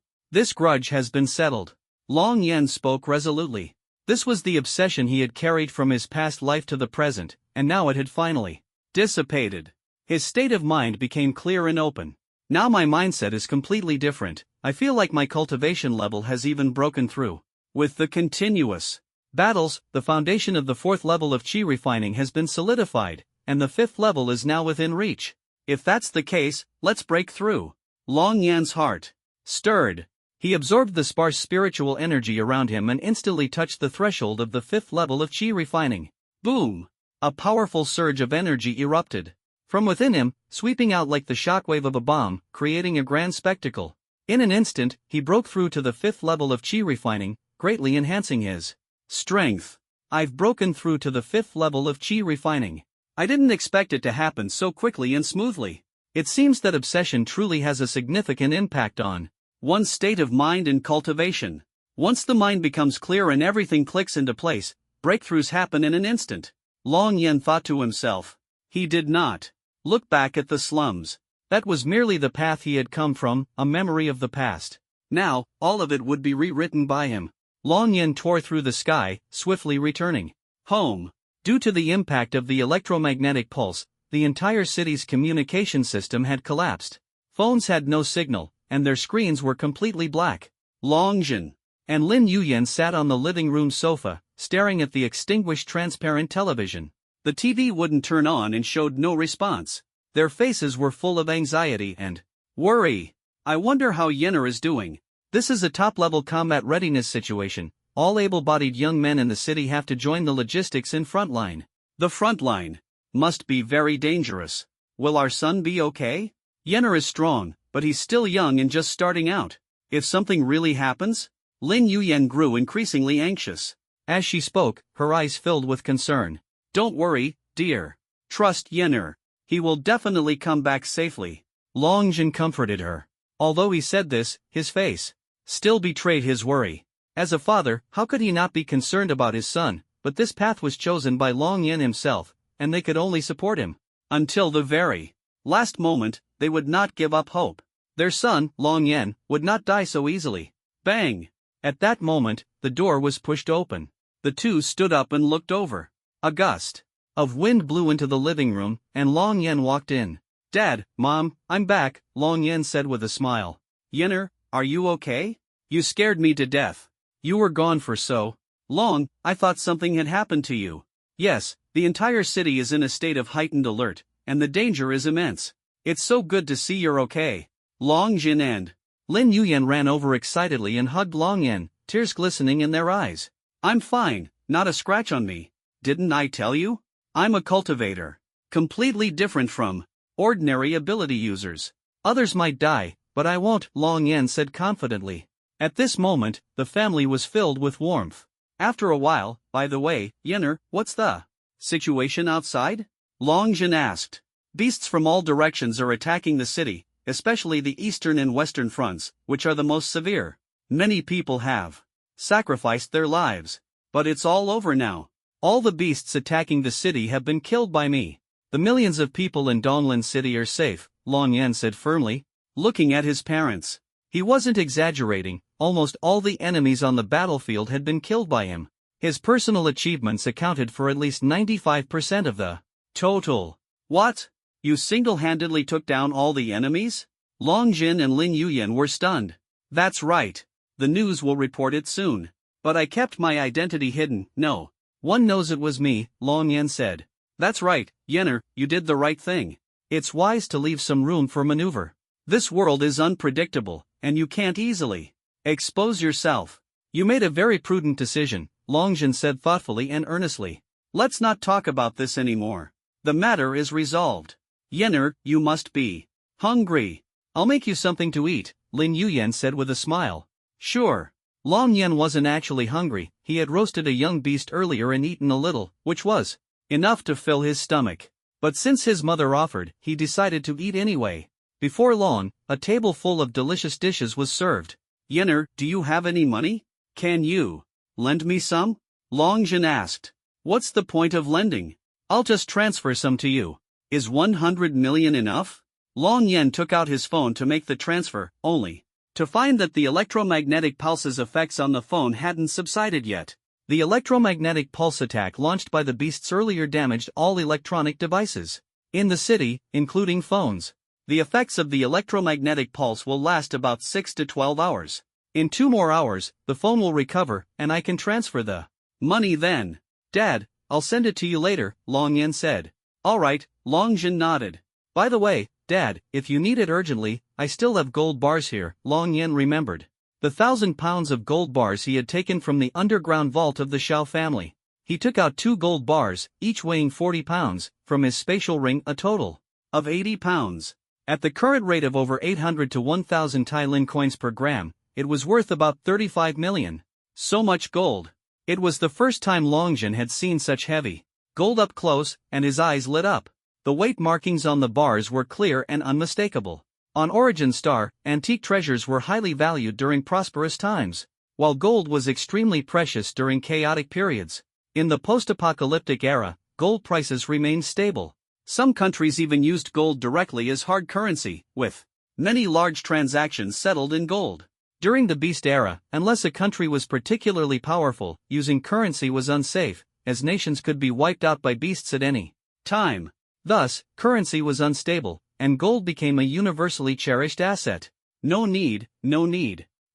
This grudge has been settled. Long Yan spoke resolutely. This was the obsession he had carried from his past life to the present, and now it had finally dissipated. His state of mind became clear and open. Now my mindset is completely different. I feel like my cultivation level has even broken through. With the continuous battles, the foundation of the 4th level of chi refining has been solidified, and the 5th level is now within reach. If that's the case, let's break through. Long Yan's heart stirred. He absorbed the sparse spiritual energy around him and instantly touched the threshold of the 5th level of chi refining. Boom! A powerful surge of energy erupted from within him, sweeping out like the shockwave of a bomb, creating a grand spectacle. In an instant, he broke through to the 5th level of chi refining, greatly enhancing his strength. I've broken through to the 5th level of chi refining. I didn't expect it to happen so quickly and smoothly. It seems that obsession truly has a significant impact on one's state of mind and cultivation. Once the mind becomes clear and everything clicks into place, breakthroughs happen in an instant. Long Yan thought to himself. He did not look back at the slums. That was merely the path he had come from, a memory of the past. Now, all of it would be rewritten by him. Long Yan tore through the sky, swiftly returning home. Due to the impact of the electromagnetic pulse, the entire city's communication system had collapsed. Phones had no signal, and their screens were completely black. Long Jin and Lin Yuyan sat on the living room sofa, staring at the extinguished transparent television. The TV wouldn't turn on and showed no response. Their faces were full of anxiety and worry. I wonder how Yenner is doing. This is a top-level combat readiness situation. All able-bodied young men in the city have to join the logistics in frontline. The frontline must be very dangerous. Will our son be okay? Yenner is strong, but he's still young and just starting out. If something really happens? Lin Yuyan grew increasingly anxious. As she spoke, her eyes filled with concern. Don't worry, dear. Trust Yenner. He will definitely come back safely. Long Jin comforted her. Although he said this, his face still betrayed his worry. As a father, how could he not be concerned about his son? But this path was chosen by Long Yan himself, and they could only support him. Until the very last moment, they would not give up hope. Their son, Long Yan, would not die so easily. Bang! At that moment, the door was pushed open. The two stood up and looked over. A gust of wind blew into the living room, and Long Yan walked in. Dad, Mom, I'm back, Long Yan said with a smile. Yenner, are you okay? You scared me to death. You were gone for so long, I thought something had happened to you. Yes, the entire city is in a state of heightened alert, and the danger is immense. It's so good to see you're okay. Long Jin and Lin Yuyan ran over excitedly and hugged Long Yan, tears glistening in their eyes. I'm fine, not a scratch on me. Didn't I tell you? I'm a cultivator. Completely different from ordinary ability users. Others might die, but I won't, Long Yan said confidently. At this moment, the family was filled with warmth. After a while, by the way, Yenner, what's the situation outside? Long Jin asked. Beasts from all directions are attacking the city, especially the eastern and western fronts, which are the most severe. Many people have sacrificed their lives. But it's all over now. All the beasts attacking the city have been killed by me. The millions of people in Donglin City are safe, Long Yan said firmly, looking at his parents. He wasn't exaggerating, almost all the enemies on the battlefield had been killed by him. His personal achievements accounted for at least 95% of the total. What? You single-handedly took down all the enemies? Long Jin and Lin Yuyan were stunned. That's right. The news will report it soon. But I kept my identity hidden. No one knows it was me, Long Yan said. That's right, Yenner, you did the right thing. It's wise to leave some room for maneuver. This world is unpredictable, and you can't easily expose yourself. You made a very prudent decision, Long Jin said thoughtfully and earnestly. Let's not talk about this anymore. The matter is resolved. Yenner, you must be hungry. I'll make you something to eat, Lin Yuyan said with a smile. Sure. Long Yen wasn't actually hungry, he had roasted a young beast earlier and eaten a little, which was enough to fill his stomach. But since his mother offered, he decided to eat anyway. Before long, a table full of delicious dishes was served. Yenner, do you have any money? Can you lend me some? Long Zhen asked. What's the point of lending? I'll just transfer some to you. Is 100 million enough? Long Yen took out his phone to make the transfer, only to find that the electromagnetic pulse's effects on the phone hadn't subsided yet. The electromagnetic pulse attack launched by the beasts earlier damaged all electronic devices in the city, including phones. The effects of the electromagnetic pulse will last about 6 to 12 hours. In 2 more hours, the phone will recover, and I can transfer the money then. Dad, I'll send it to you later, Long Yen said. Alright, Long Zhen nodded. By the way, Dad, if you need it urgently, I still have gold bars here, Long Yen remembered. The 1,000 pounds of gold bars he had taken from the underground vault of the Xiao family. He took out 2 gold bars, each weighing 40 pounds, from his spatial ring, a total of 80 pounds. At the current rate of over 800 to 1,000 Tai Lin coins per gram, it was worth about 35 million. So much gold. It was the first time Long Zhen had seen such heavy gold up close, and his eyes lit up. The weight markings on the bars were clear and unmistakable. On Origin Star, antique treasures were highly valued during prosperous times, while gold was extremely precious during chaotic periods. In the post-apocalyptic era, gold prices remained stable. Some countries even used gold directly as hard currency, with many large transactions settled in gold. During the Beast era, unless a country was particularly powerful, using currency was unsafe, as nations could be wiped out by beasts at any time. Thus, currency was unstable, and gold became a universally cherished asset. No need.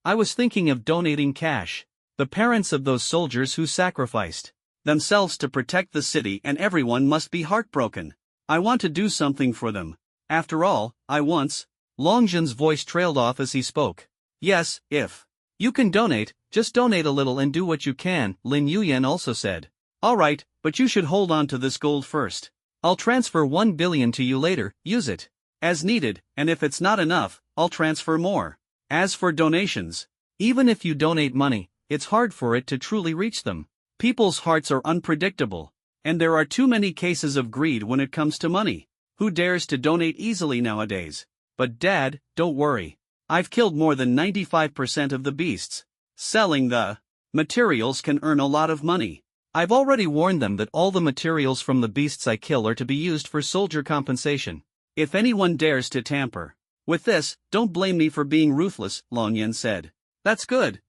I was thinking of donating cash. The parents of those soldiers who sacrificed themselves to protect the city, and everyone must be heartbroken. I want to do something for them. After all, Long Zhen's voice trailed off as he spoke. Yes, if you can donate, just donate a little and do what you can, Lin Yuyan also said. Alright, but you should hold on to this gold first. I'll transfer 1 billion to you later, use it as needed, and if it's not enough, I'll transfer more. As for donations, even if you donate money, it's hard for it to truly reach them. People's hearts are unpredictable, and there are too many cases of greed when it comes to money. Who dares to donate easily nowadays? But Dad, don't worry. I've killed more than 95% of the beasts. Selling the materials can earn a lot of money. I've already warned them that all the materials from the beasts I kill are to be used for soldier compensation. If anyone dares to tamper with this, don't blame me for being ruthless, Long Yen said. That's good.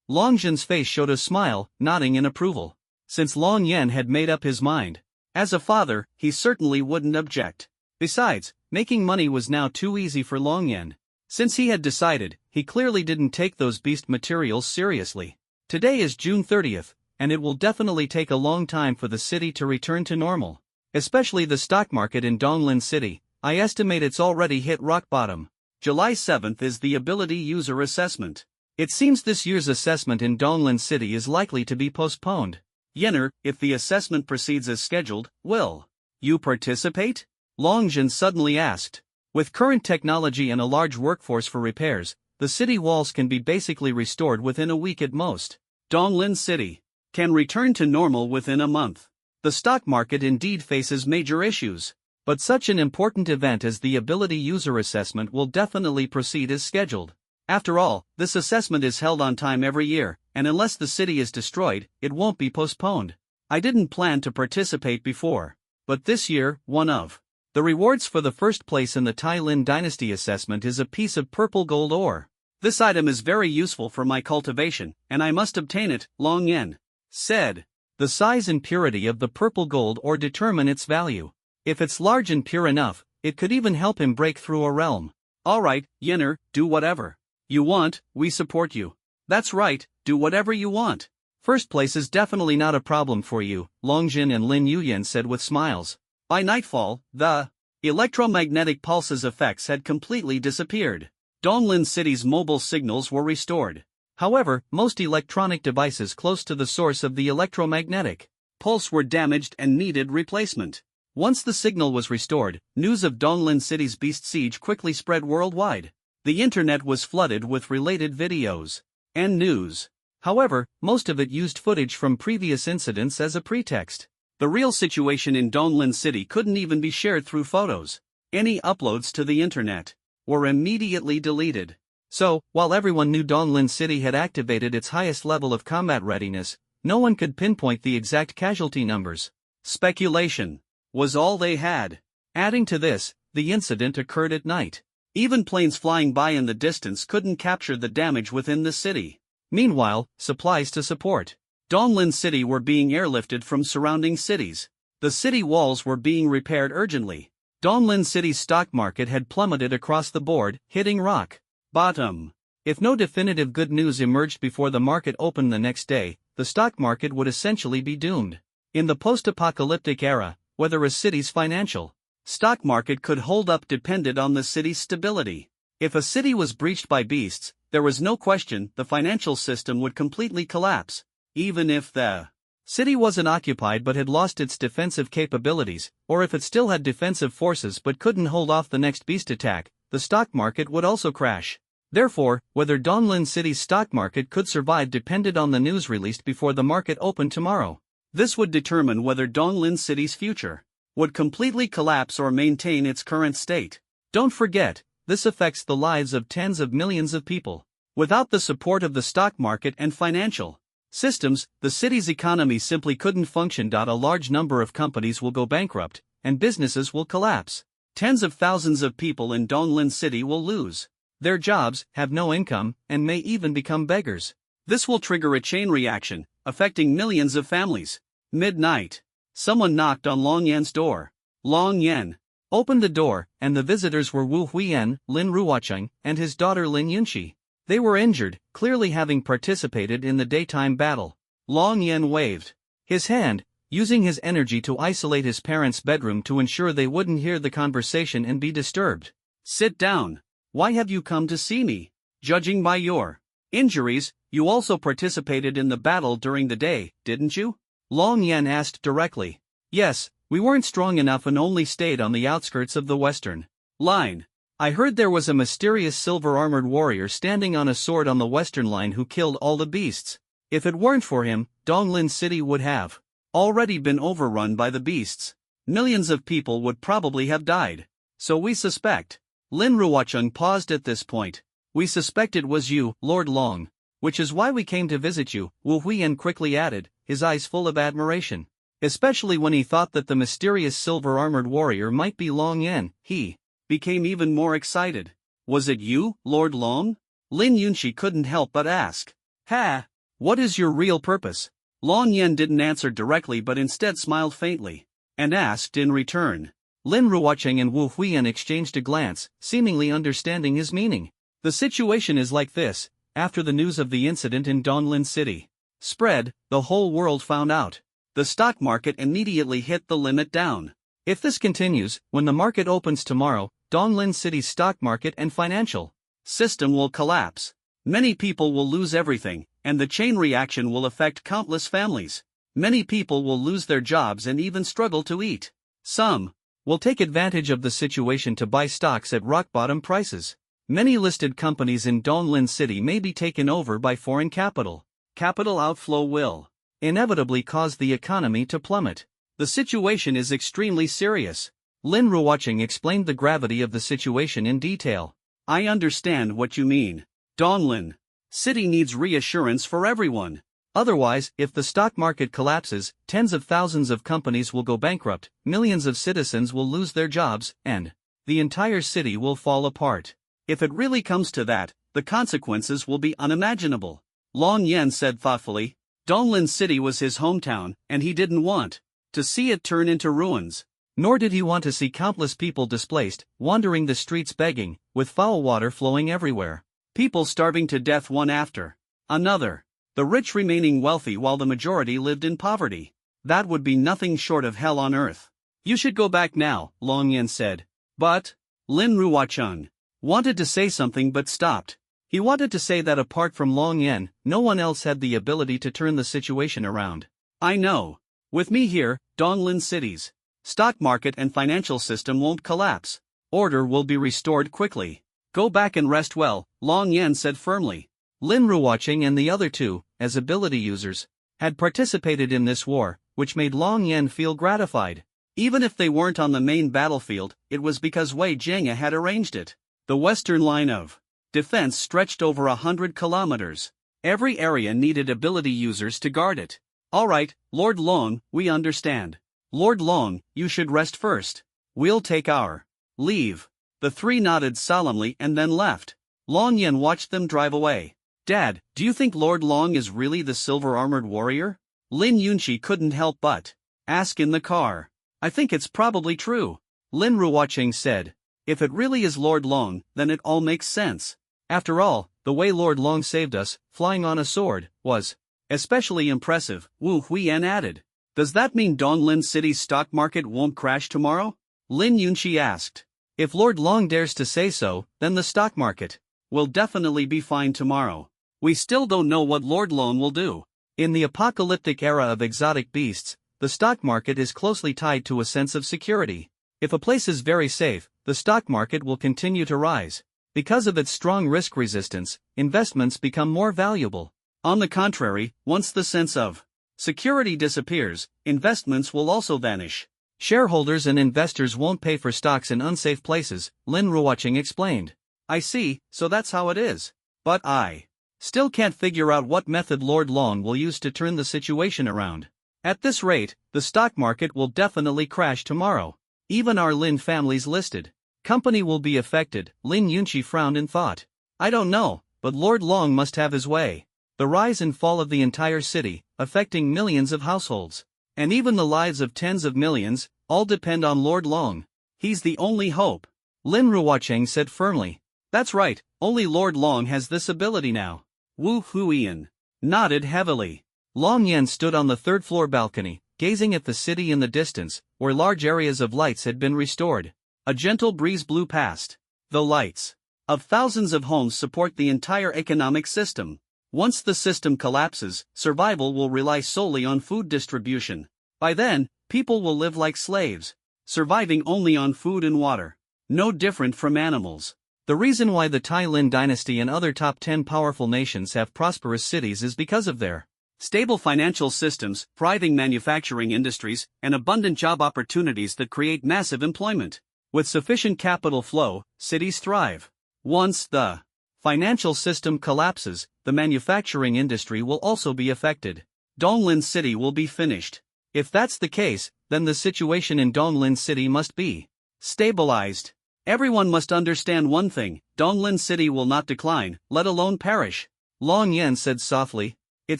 Long Zhen's face showed a smile, nodding in approval. Since Long Yen had made up his mind, as a father, he certainly wouldn't object. Besides, making money was now too easy for Long Yen. Since he had decided, he clearly didn't take those beast materials seriously. Today is June 30th, and it will definitely take a long time for the city to return to normal. Especially the stock market in Donglin City. I estimate it's already hit rock bottom. July 7th is the ability user assessment. It seems this year's assessment in Donglin City is likely to be postponed. Yenner, if the assessment proceeds as scheduled, will you participate? Long Zhen suddenly asked. With current technology and a large workforce for repairs, the city walls can be basically restored within a week at most. Donglin City can return to normal within a month. The stock market indeed faces major issues, but such an important event as the ability user assessment will definitely proceed as scheduled. After all, this assessment is held on time every year, and unless the city is destroyed, it won't be postponed. I didn't plan to participate before, but this year, one of the rewards for the first place in the Tai Lin Dynasty assessment is a piece of purple gold ore. This item is very useful for my cultivation, and I must obtain it, Long Yen said. The size and purity of the purple gold ore determine its value. If it's large and pure enough, it could even help him break through a realm. Alright, Yenner, do whatever you want, we support you. That's right, do whatever you want. First place is definitely not a problem for you, Long Zhen and Lin Yuyan said with smiles. By nightfall, the electromagnetic pulse's effects had completely disappeared. Donglin City's mobile signals were restored. However, most electronic devices close to the source of the electromagnetic Pulse were damaged and needed replacement. Once the signal was restored, news of Donglin City's beast siege quickly spread worldwide. The internet was flooded with related videos and news. However, most of it used footage from previous incidents as a pretext. The real situation in Donglin City couldn't even be shared through photos. Any uploads to the internet were immediately deleted. So, while everyone knew Donglin City had activated its highest level of combat readiness, no one could pinpoint the exact casualty numbers. Speculation was all they had. Adding to this, the incident occurred at night. Even planes flying by in the distance couldn't capture the damage within the city. Meanwhile, supplies to support Donglin City were being airlifted from surrounding cities. The city walls were being repaired urgently. Donglin City's stock market had plummeted across the board, hitting rock bottom. If no definitive good news emerged before the market opened the next day, the stock market would essentially be doomed. In the post-apocalyptic era, whether a city's financial stock market could hold up depended on the city's stability. If a city was breached by beasts, there was no question the financial system would completely collapse. Even if the city wasn't occupied but had lost its defensive capabilities, or if it still had defensive forces but couldn't hold off the next beast attack, the stock market would also crash. Therefore, whether Donglin City's stock market could survive depended on the news released before the market opened tomorrow. This would determine whether Donglin City's future would completely collapse or maintain its current state. Don't forget, this affects the lives of tens of millions of people. Without the support of the stock market and financial systems, the city's economy simply couldn't function. A large number of companies will go bankrupt, and businesses will collapse. Tens of thousands of people in Donglin City will lose their jobs, have no income, and may even become beggars. This will trigger a chain reaction, affecting millions of families. Midnight. Someone knocked on Long Yan's door. Long Yan opened the door, and the visitors were Wu Huiyan, Lin Ruocheng, and his daughter Lin Yunqi. They were injured, clearly having participated in the daytime battle. Long Yan waved his hand, using his energy to isolate his parents' bedroom to ensure they wouldn't hear the conversation and be disturbed. Sit down. Why have you come to see me? Judging by your injuries, you also participated in the battle during the day, didn't you? Long Yan asked directly. Yes, we weren't strong enough and only stayed on the outskirts of the western line. I heard there was a mysterious silver-armored warrior standing on a sword on the western line who killed all the beasts. If it weren't for him, Donglin City would have already been overrun by the beasts. Millions of people would probably have died. So we suspect. Lin Ruocheng paused at this point. We suspect it was you, Lord Long. Which is why we came to visit you, Wu Huiyan quickly added, his eyes full of admiration. Especially when he thought that the mysterious silver-armored warrior might be Long Yan, he became even more excited. Was it you, Lord Long? Lin Yunqi couldn't help but ask. Ha! What is your real purpose? Long Yan didn't answer directly but instead smiled faintly, and asked in return. Lin Ruocheng and Wu Huiyan exchanged a glance, seemingly understanding his meaning. The situation is like this. After the news of the incident in Donglin City spread, the whole world found out. The stock market immediately hit the limit down. If this continues, when the market opens tomorrow, Donglin City's stock market and financial system will collapse. Many people will lose everything, and the chain reaction will affect countless families. Many people will lose their jobs and even struggle to eat. Some will take advantage of the situation to buy stocks at rock-bottom prices. Many listed companies in Donglin City may be taken over by foreign capital. Capital outflow will inevitably cause the economy to plummet. The situation is extremely serious. Lin Ruocheng explained the gravity of the situation in detail. I understand what you mean. Donglin City needs reassurance for everyone. Otherwise, if the stock market collapses, tens of thousands of companies will go bankrupt, millions of citizens will lose their jobs, and the entire city will fall apart. If it really comes to that, the consequences will be unimaginable. Long Yan said thoughtfully. Donglin City was his hometown, and he didn't want to see it turn into ruins. Nor did he want to see countless people displaced, wandering the streets begging, with foul water flowing everywhere. People starving to death one after another. The rich remaining wealthy while the majority lived in poverty. That would be nothing short of hell on earth. You should go back now, Long Yan said. But Lin Ruocheng wanted to say something but stopped. He wanted to say that apart from Long Yan, no one else had the ability to turn the situation around. I know. With me here, Donglin City's stock market and financial system won't collapse. Order will be restored quickly. Go back and rest well, Long Yan said firmly. Lin Ruoqing and the other two, as ability users, had participated in this war, which made Long Yan feel gratified. Even if they weren't on the main battlefield, it was because Wei Jianga had arranged it. The western line of defense stretched over 100 kilometers. Every area needed ability users to guard it. Alright, Lord Long, we understand. Lord Long, you should rest first. We'll take our leave. The three nodded solemnly and then left. Long Yan watched them drive away. Dad, do you think Lord Long is really the silver-armored warrior? Lin Yunqi couldn't help but ask in the car. I think it's probably true. Lin Ruoqing said. If it really is Lord Long, then it all makes sense. After all, the way Lord Long saved us, flying on a sword, was especially impressive, Wu Huiyan added. Does that mean Donglin City's stock market won't crash tomorrow? Lin Yunqi asked. If Lord Long dares to say so, then the stock market will definitely be fine tomorrow. We still don't know what Lord Long will do. In the apocalyptic era of exotic beasts, the stock market is closely tied to a sense of security. If a place is very safe, the stock market will continue to rise. Because of its strong risk resistance, investments become more valuable. On the contrary, once the sense of security disappears, investments will also vanish. Shareholders and investors won't pay for stocks in unsafe places, Lin Ruoqing explained. I see, so that's how it is. But I still can't figure out what method Lord Long will use to turn the situation around. At this rate, the stock market will definitely crash tomorrow. Even our Lin family's listed company will be affected, Lin Yunqi frowned in thought. I don't know, but Lord Long must have his way. The rise and fall of the entire city, affecting millions of households, and even the lives of tens of millions, all depend on Lord Long. He's the only hope. Lin Ruoqing said firmly. That's right, only Lord Long has this ability now. Wu Huiyan nodded heavily. Long Yan stood on the third-floor balcony, gazing at the city in the distance, where large areas of lights had been restored. A gentle breeze blew past. The lights of thousands of homes support the entire economic system. Once the system collapses, survival will rely solely on food distribution. By then, people will live like slaves, surviving only on food and water. No different from animals. The reason why the Tai Lin dynasty and other top 10 powerful nations have prosperous cities is because of their stable financial systems, thriving manufacturing industries, and abundant job opportunities that create massive employment. With sufficient capital flow, cities thrive. Once the financial system collapses, the manufacturing industry will also be affected. Donglin City will be finished. If that's the case, then the situation in Donglin City must be stabilized. Everyone must understand one thing, Donglin City will not decline, let alone perish. Long Yan said softly. It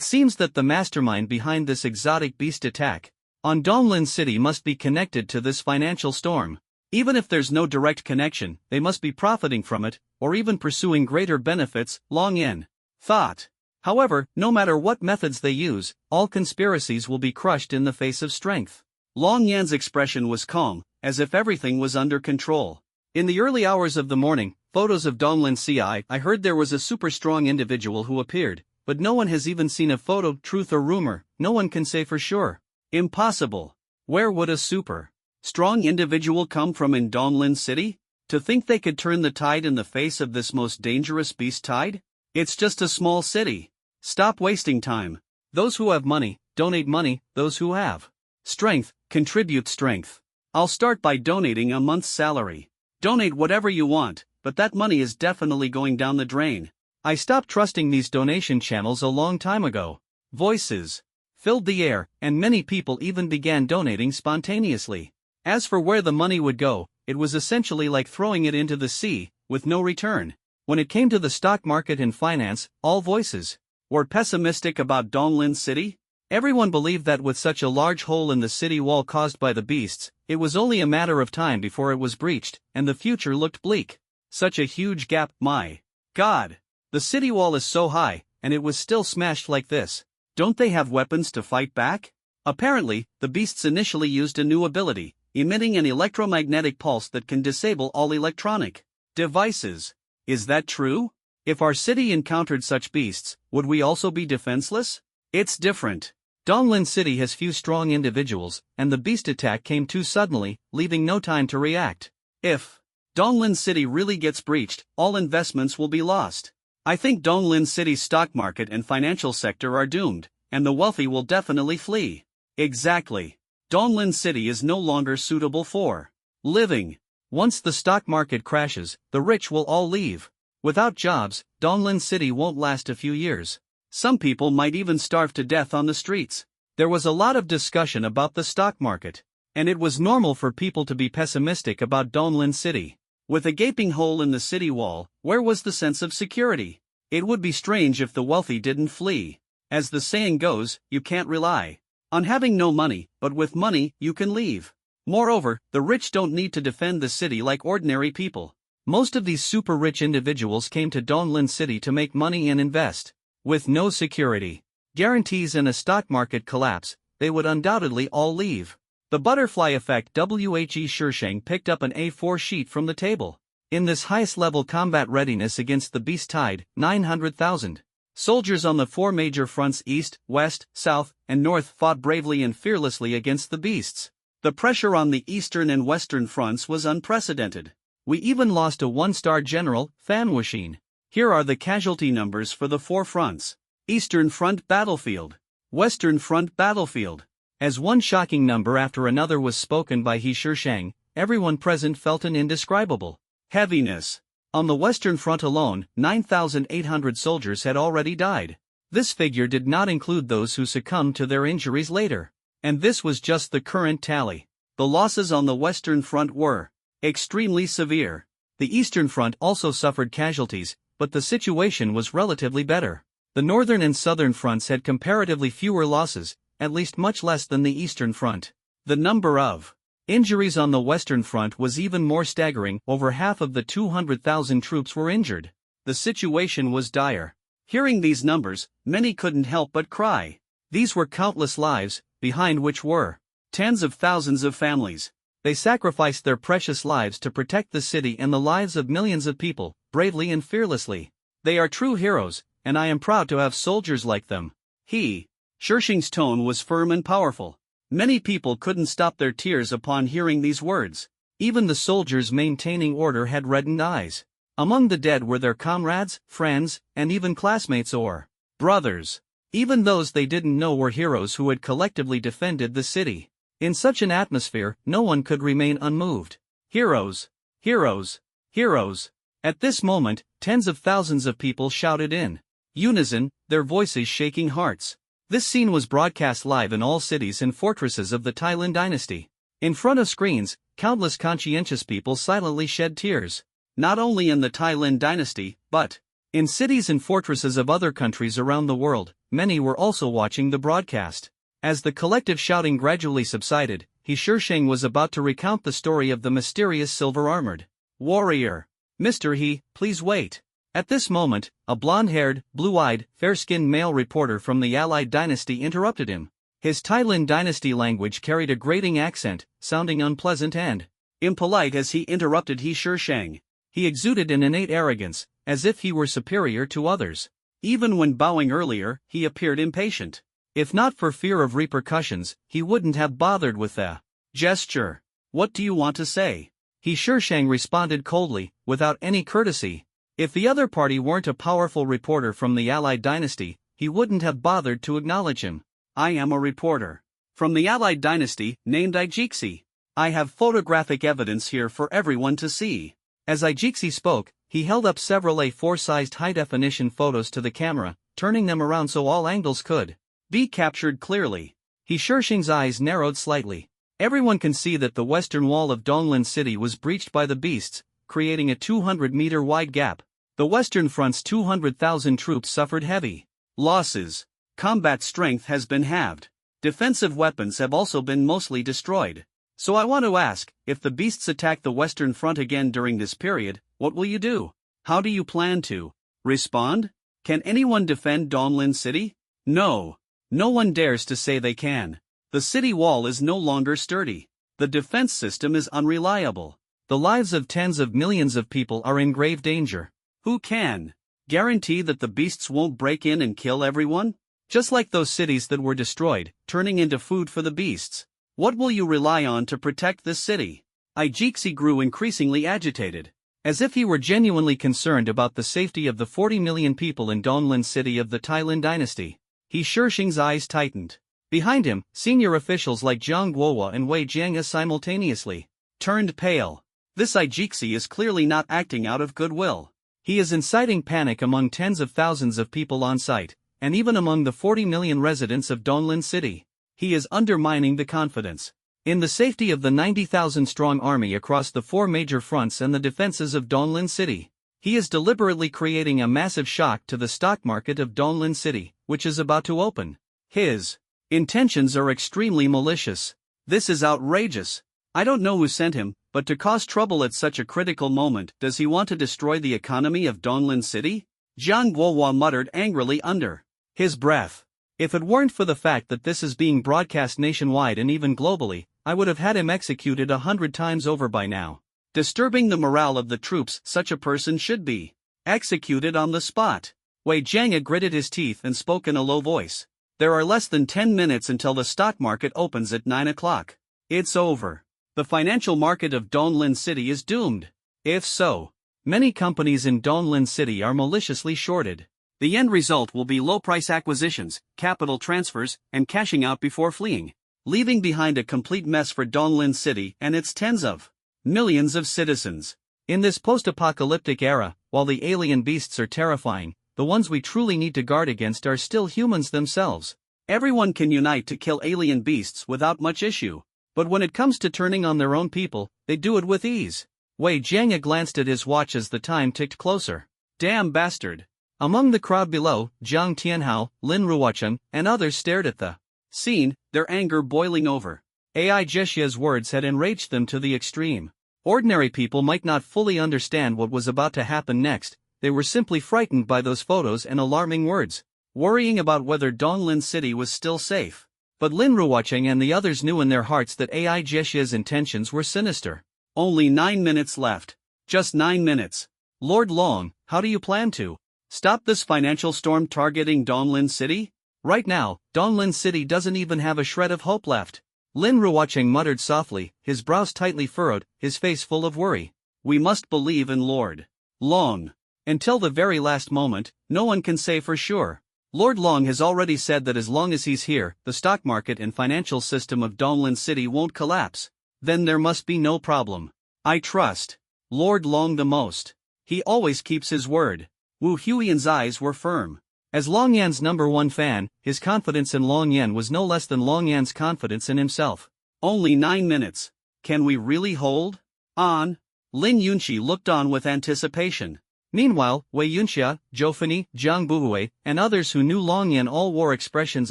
seems that the mastermind behind this exotic beast attack on Donglin City must be connected to this financial storm. Even if there's no direct connection, they must be profiting from it, or even pursuing greater benefits, Long Yan thought. However, no matter what methods they use, all conspiracies will be crushed in the face of strength. Long Yan's expression was calm, as if everything was under control. In the early hours of the morning, photos of Donglin Ci, I heard there was a super strong individual who appeared, but no one has even seen a photo, truth or rumor, no one can say for sure. Impossible. Where would a super strong individual come from in Donglin City? To think they could turn the tide in the face of this most dangerous beast tide? It's just a small city. Stop wasting time. Those who have money, donate money, those who have strength, contribute strength. I'll start by donating a month's salary. Donate whatever you want, but that money is definitely going down the drain. I stopped trusting these donation channels a long time ago. Voices filled the air, and many people even began donating spontaneously. As for where the money would go, it was essentially like throwing it into the sea, with no return. When it came to the stock market and finance, all voices were pessimistic about Donglin City. Everyone believed that with such a large hole in the city wall caused by the beasts, it was only a matter of time before it was breached, and the future looked bleak. Such a huge gap, my God! The city wall is so high, and it was still smashed like this. Don't they have weapons to fight back? Apparently, the beasts initially used a new ability, emitting an electromagnetic pulse that can disable all electronic devices. Is that true? If our city encountered such beasts, would we also be defenseless? It's different. Donglin City has few strong individuals, and the beast attack came too suddenly, leaving no time to react. If Donglin City really gets breached, all investments will be lost. I think Donglin City's stock market and financial sector are doomed, and the wealthy will definitely flee. Exactly. Donglin City is no longer suitable for living. Once the stock market crashes, the rich will all leave. Without jobs, Donglin City won't last a few years. Some people might even starve to death on the streets. There was a lot of discussion about the stock market, and it was normal for people to be pessimistic about Donglin City. With a gaping hole in the city wall, where was the sense of security? It would be strange if the wealthy didn't flee. As the saying goes, you can't rely on having no money, but with money, you can leave. Moreover, the rich don't need to defend the city like ordinary people. Most of these super-rich individuals came to Donglin City to make money and invest. With no security, guarantees and a stock market collapse, they would undoubtedly all leave. The butterfly effect. Whe Shisheng picked up an A4 sheet from the table. In this highest-level combat readiness against the beast tide, 900,000 soldiers on the four major fronts east, west, south, and north fought bravely and fearlessly against the beasts. The pressure on the eastern and western fronts was unprecedented. We even lost a one-star general, Fan Wuxin. Here are the casualty numbers for the four fronts. Eastern Front battlefield. Western Front battlefield. As one shocking number after another was spoken by He Shisheng, everyone present felt an indescribable heaviness. On the Western Front alone, 9,800 soldiers had already died. This figure did not include those who succumbed to their injuries later. And this was just the current tally. The losses on the Western Front were extremely severe. The Eastern Front also suffered casualties, but the situation was relatively better. The Northern and Southern Fronts had comparatively fewer losses, at least much less than the Eastern Front. The number of injuries on the Western Front was even more staggering. Over half of the 200,000 troops were injured. The situation was dire. Hearing these numbers, many couldn't help but cry. These were countless lives, behind which were tens of thousands of families. They sacrificed their precious lives to protect the city and the lives of millions of people, bravely and fearlessly. They are true heroes, and I am proud to have soldiers like them. He Shisheng's tone was firm and powerful. Many people couldn't stop their tears upon hearing these words. Even the soldiers maintaining order had reddened eyes. Among the dead were their comrades, friends, and even classmates or brothers. Even those they didn't know were heroes who had collectively defended the city. In such an atmosphere, no one could remain unmoved. Heroes! Heroes! Heroes! At this moment, tens of thousands of people shouted in unison, their voices shaking hearts. This scene was broadcast live in all cities and fortresses of the Tailin dynasty. In front of screens, countless conscientious people silently shed tears. Not only in the Tailin dynasty, but in cities and fortresses of other countries around the world, many were also watching the broadcast. As the collective shouting gradually subsided, He Shisheng was about to recount the story of the mysterious silver-armored warrior. Mr. He, please wait. At this moment, a blonde-haired, blue-eyed, fair-skinned male reporter from the Allied dynasty interrupted him. His Tailin dynasty language carried a grating accent, sounding unpleasant and impolite as he interrupted He Shisheng. He exuded an innate arrogance, as if he were superior to others. Even when bowing earlier, he appeared impatient. If not for fear of repercussions, he wouldn't have bothered with the gesture. What do you want to say? He Shisheng responded coldly, without any courtesy. If the other party weren't a powerful reporter from the Allied dynasty, he wouldn't have bothered to acknowledge him. I am a reporter from the Allied dynasty, named Ijixi. I have photographic evidence here for everyone to see. As Ijixi spoke, he held up several A4-sized high-definition photos to the camera, turning them around so all angles could be captured clearly. He Shisheng's eyes narrowed slightly. Everyone can see that the western wall of Donglin City was breached by the beasts, creating a 200-meter wide gap. The Western Front's 200,000 troops suffered heavy losses. Combat strength has been halved. Defensive weapons have also been mostly destroyed. So I want to ask, if the beasts attack the Western Front again during this period, what will you do? How do you plan to respond? Can anyone defend Donglin City? No. No one dares to say they can. The city wall is no longer sturdy. The defense system is unreliable. The lives of tens of millions of people are in grave danger. Who can guarantee that the beasts won't break in and kill everyone? Just like those cities that were destroyed, turning into food for the beasts. What will you rely on to protect this city? Ijiksi grew increasingly agitated. As if he were genuinely concerned about the safety of the 40 million people in Donglin city of the Tailin dynasty. He Shishing's eyes tightened. Behind him, senior officials like Jiang Guohua and Wei Jianga simultaneously turned pale. This Ijiksi is clearly not acting out of goodwill. He is inciting panic among tens of thousands of people on site, and even among the 40 million residents of Donglin city. He is undermining the confidence in the safety of the 90,000-strong army across the 4 major fronts and the defenses of Donglin city. He is deliberately creating a massive shock to the stock market of Donglin city, which is about to open. His intentions are extremely malicious. This is outrageous. I don't know who sent him, but to cause trouble at such a critical moment, does he want to destroy the economy of Donglin city? Jiang Guohua muttered angrily under his breath. If it weren't for the fact that this is being broadcast nationwide and even globally, I would have had him executed 100 times over by now. Disturbing the morale of the troops, such a person should be executed on the spot. Wei Jianga gritted his teeth and spoke in a low voice. There are less than 10 minutes until the stock market opens at 9 o'clock. It's over. The financial market of Donglin city is doomed. If so, many companies in Donglin city are maliciously shorted. The end result will be low-price acquisitions, capital transfers, and cashing out before fleeing, leaving behind a complete mess for Donglin city and its tens of millions of citizens. In this post-apocalyptic era, while the alien beasts are terrifying, the ones we truly need to guard against are still humans themselves. Everyone can unite to kill alien beasts without much issue, but when it comes to turning on their own people, they do it with ease. Wei Jianga glanced at his watch as the time ticked closer. Damn bastard. Among the crowd below, Zhang Tianhao, Lin Ruocheng, and others stared at the scene, their anger boiling over. AI Jiexia's words had enraged them to the extreme. Ordinary people might not fully understand what was about to happen next, they were simply frightened by those photos and alarming words, worrying about whether Donglin city was still safe. But Lin Ruocheng and the others knew in their hearts that AI Jiexia's intentions were sinister. Only 9 minutes left. Just 9 minutes. Lord Long, how do you plan to stop this financial storm targeting Donglin city? Right now, Donglin city doesn't even have a shred of hope left. Lin Ruocheng muttered softly, his brows tightly furrowed, his face full of worry. We must believe in Lord Long. Until the very last moment, no one can say for sure. Lord Long has already said that as long as he's here, the stock market and financial system of Donglin city won't collapse. Then there must be no problem. I trust Lord Long the most. He always keeps his word. Wu Huiyan's eyes were firm. As Long Yan's #1 fan, his confidence in Long Yan was no less than Long Yan's confidence in himself. Only 9 minutes. Can we really hold on? Lin Yunxi looked on with anticipation. Meanwhile, Wei Yunxia, Zhou Fini, Jiang Buhui, and others who knew Long Yan all wore expressions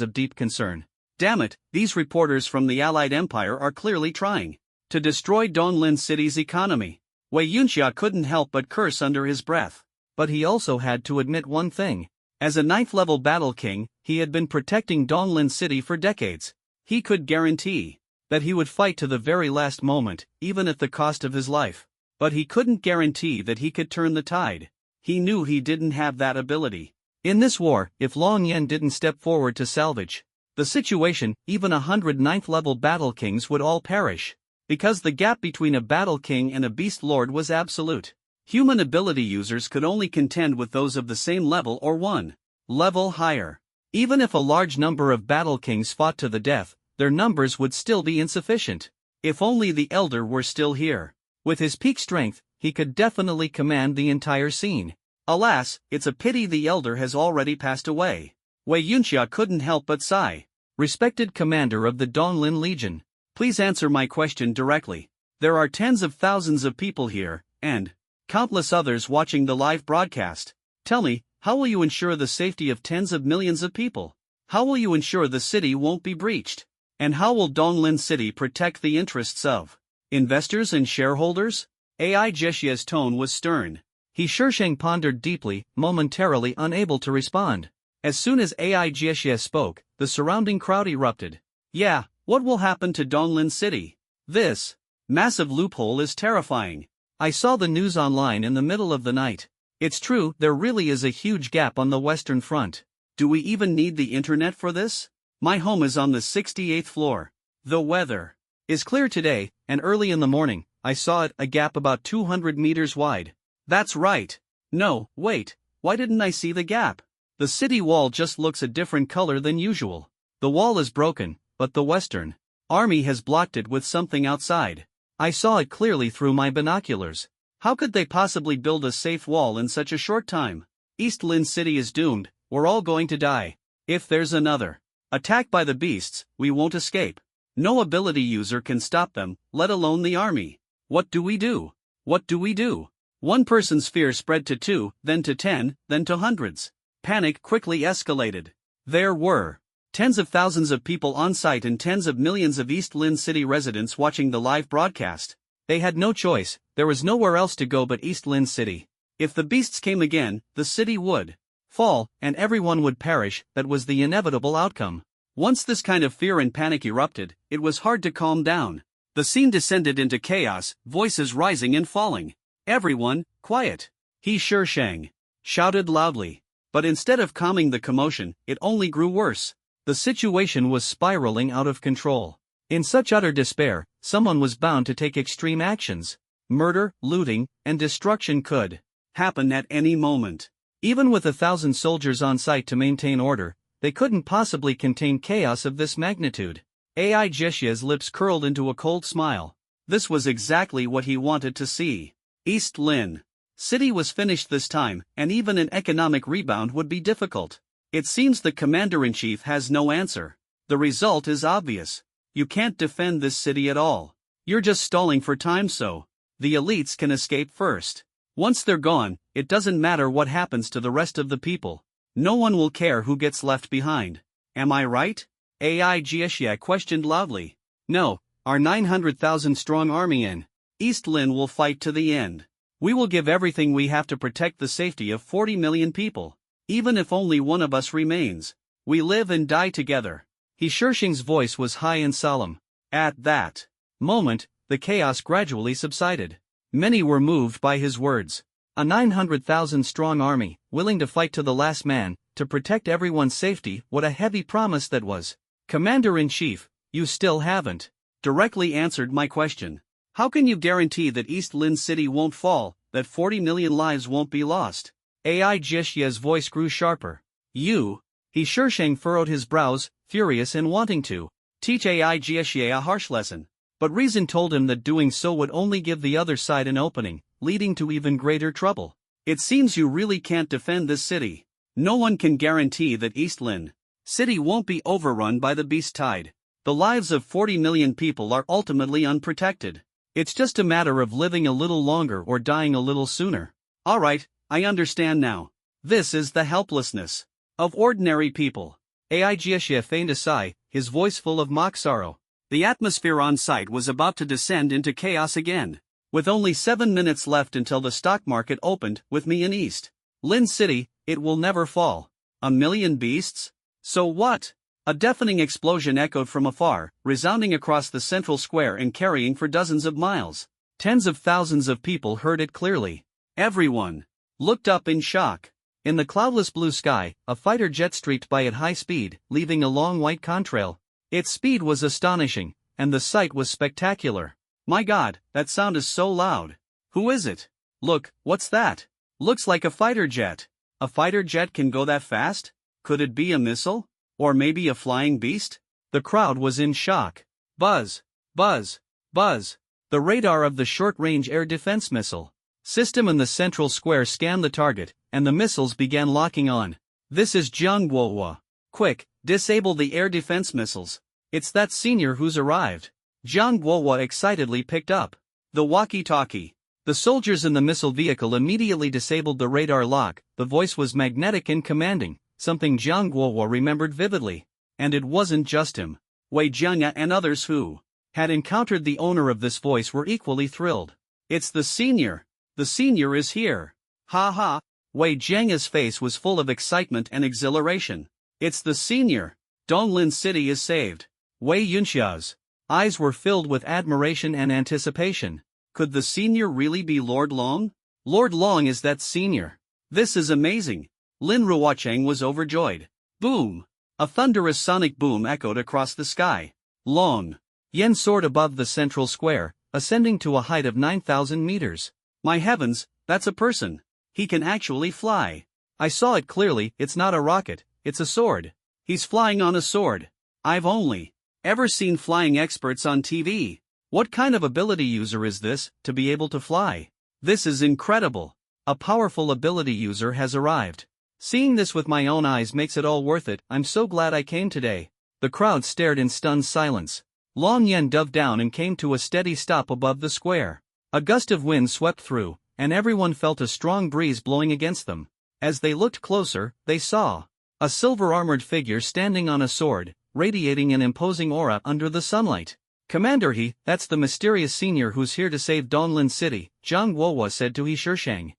of deep concern. Damn it, these reporters from the Allied Empire are clearly trying to destroy Donglin city's economy. Wei Yunxia couldn't help but curse under his breath. But he also had to admit one thing. As a 9th-level battle king, he had been protecting Donglin city for decades. He could guarantee that he would fight to the very last moment, even at the cost of his life. But he couldn't guarantee that he could turn the tide. He knew he didn't have that ability. In this war, if Long Yan didn't step forward to salvage the situation, even 100 9th-level battle kings would all perish. Because the gap between a battle king and a beast lord was absolute. Human ability users could only contend with those of the same level or one level higher. Even if a large number of battle kings fought to the death, their numbers would still be insufficient. If only the Elder were still here. With his peak strength, he could definitely command the entire scene. Alas, it's a pity the Elder has already passed away. Wei Yunxia couldn't help but sigh. Respected commander of the Donglin Legion, please answer my question directly. There are tens of thousands of people here, and countless others watching the live broadcast. Tell me, how will you ensure the safety of tens of millions of people? How will you ensure the city won't be breached? And how will Donglin City protect the interests of investors and shareholders? AI Jiexia's tone was stern. He Shisheng pondered deeply, momentarily unable to respond. As soon as AI Jiexia spoke, the surrounding crowd erupted. Yeah, what will happen to Donglin City? This massive loophole is terrifying. I saw the news online in the middle of the night. It's true, there really is a huge gap on the Western Front. Do we even need the internet for this? My home is on the 68th floor. The weather is clear today, and early in the morning, I saw it, a gap about 200 meters wide. That's right. No, wait, why didn't I see the gap? The city wall just looks a different color than usual. The wall is broken, but the Western Army has blocked it with something outside. I saw it clearly through my binoculars. How could they possibly build a safe wall in such a short time? East Lynn City is doomed, we're all going to die. If there's another attack by the beasts, we won't escape. No ability user can stop them, let alone the army. What do we do? What do we do? One person's fear spread to 2, then to 10, then to hundreds. Panic quickly escalated. There were tens of thousands of people on site and tens of millions of East Lynn City residents watching the live broadcast. They had no choice, there was nowhere else to go but East Lynn City. If the beasts came again, the city would fall, and everyone would perish. That was the inevitable outcome. Once this kind of fear and panic erupted, it was hard to calm down. The scene descended into chaos, voices rising and falling. Everyone, quiet. He Shang shouted loudly. But instead of calming the commotion, it only grew worse. The situation was spiraling out of control. In such utter despair, someone was bound to take extreme actions. Murder, looting, and destruction could happen at any moment. Even with 1,000 soldiers on site to maintain order, they couldn't possibly contain chaos of this magnitude. AI Jeshya's lips curled into a cold smile. This was exactly what he wanted to see. East Lynn City was finished this time, and even an economic rebound would be difficult. It seems the commander-in-chief has no answer. The result is obvious. You can't defend this city at all. You're just stalling for time so the elites can escape first. Once they're gone, it doesn't matter what happens to the rest of the people. No one will care who gets left behind. Am I right? AI Jeshya questioned loudly. No, our 900,000-strong army in East Lynn will fight to the end. We will give everything we have to protect the safety of 40 million people. Even if only one of us remains, we live and die together. He Shang's voice was high and solemn. At that moment, the chaos gradually subsided. Many were moved by his words. A 900,000-strong army, willing to fight to the last man, to protect everyone's safety, what a heavy promise that was. Commander-in-Chief, you still haven't directly answered my question. How can you guarantee that East Lynn City won't fall, that 40 million lives won't be lost? AI Jeshya's voice grew sharper. You? He Shang furrowed his brows, furious and wanting to teach AI Jeshya a harsh lesson. But reason told him that doing so would only give the other side an opening, leading to even greater trouble. It seems you really can't defend this city. No one can guarantee that East Lynn City won't be overrun by the beast tide. The lives of 40 million people are ultimately unprotected. It's just a matter of living a little longer or dying a little sooner. Alright, I understand now. This is the helplessness of ordinary people. AI Jeshya feigned a sigh, his voice full of mock sorrow. The atmosphere on site was about to descend into chaos again. With only 7 minutes left until the stock market opened, with me in East Lynn City, it will never fall. A million beasts? So what? A deafening explosion echoed from afar, resounding across the central square and carrying for dozens of miles. Tens of thousands of people heard it clearly. Everyone looked up in shock. In the cloudless blue sky, a fighter jet streaked by at high speed, leaving a long white contrail. Its speed was astonishing, and the sight was spectacular. My God, that sound is so loud. Who is it? Look, what's that? Looks like a fighter jet. A fighter jet can go that fast? Could it be a missile? Or maybe a flying beast? The crowd was in shock. Buzz, buzz, buzz. The radar of the short-range air defense missile system in the central square scanned the target, and the missiles began locking on. This is Jiang Guohua. Quick, disable the air defense missiles. It's that senior who's arrived. Jiang Guohua excitedly picked up the walkie-talkie. The soldiers in the missile vehicle immediately disabled the radar lock. The voice was magnetic and commanding, something Jiang Guohua remembered vividly. And it wasn't just him. Wei Jianya and others who had encountered the owner of this voice were equally thrilled. It's the senior. The senior is here. Ha ha. Wei Jianya's face was full of excitement and exhilaration. It's the senior. Donglin City is saved. Wei Yunxia's eyes were filled with admiration and anticipation. Could the senior really be Lord Long? Lord Long is that senior. This is amazing. Lin Ruocheng was overjoyed. Boom! A thunderous sonic boom echoed across the sky. Long Yen soared above the central square, ascending to a height of 9,000 meters. My heavens, that's a person. He can actually fly. I saw it clearly, it's not a rocket, it's a sword. He's flying on a sword. I've only ever seen flying experts on TV. What kind of ability user is this, to be able to fly? This is incredible. A powerful ability user has arrived. Seeing this with my own eyes makes it all worth it. I'm so glad I came today. The crowd stared in stunned silence. Long Yen dove down and came to a steady stop above the square. A gust of wind swept through, and everyone felt a strong breeze blowing against them. As they looked closer, they saw a silver-armored figure standing on a sword, radiating an imposing aura under the sunlight. Commander He, that's the mysterious senior who's here to save Donglin City, Zhang Guohua said to He Shishang.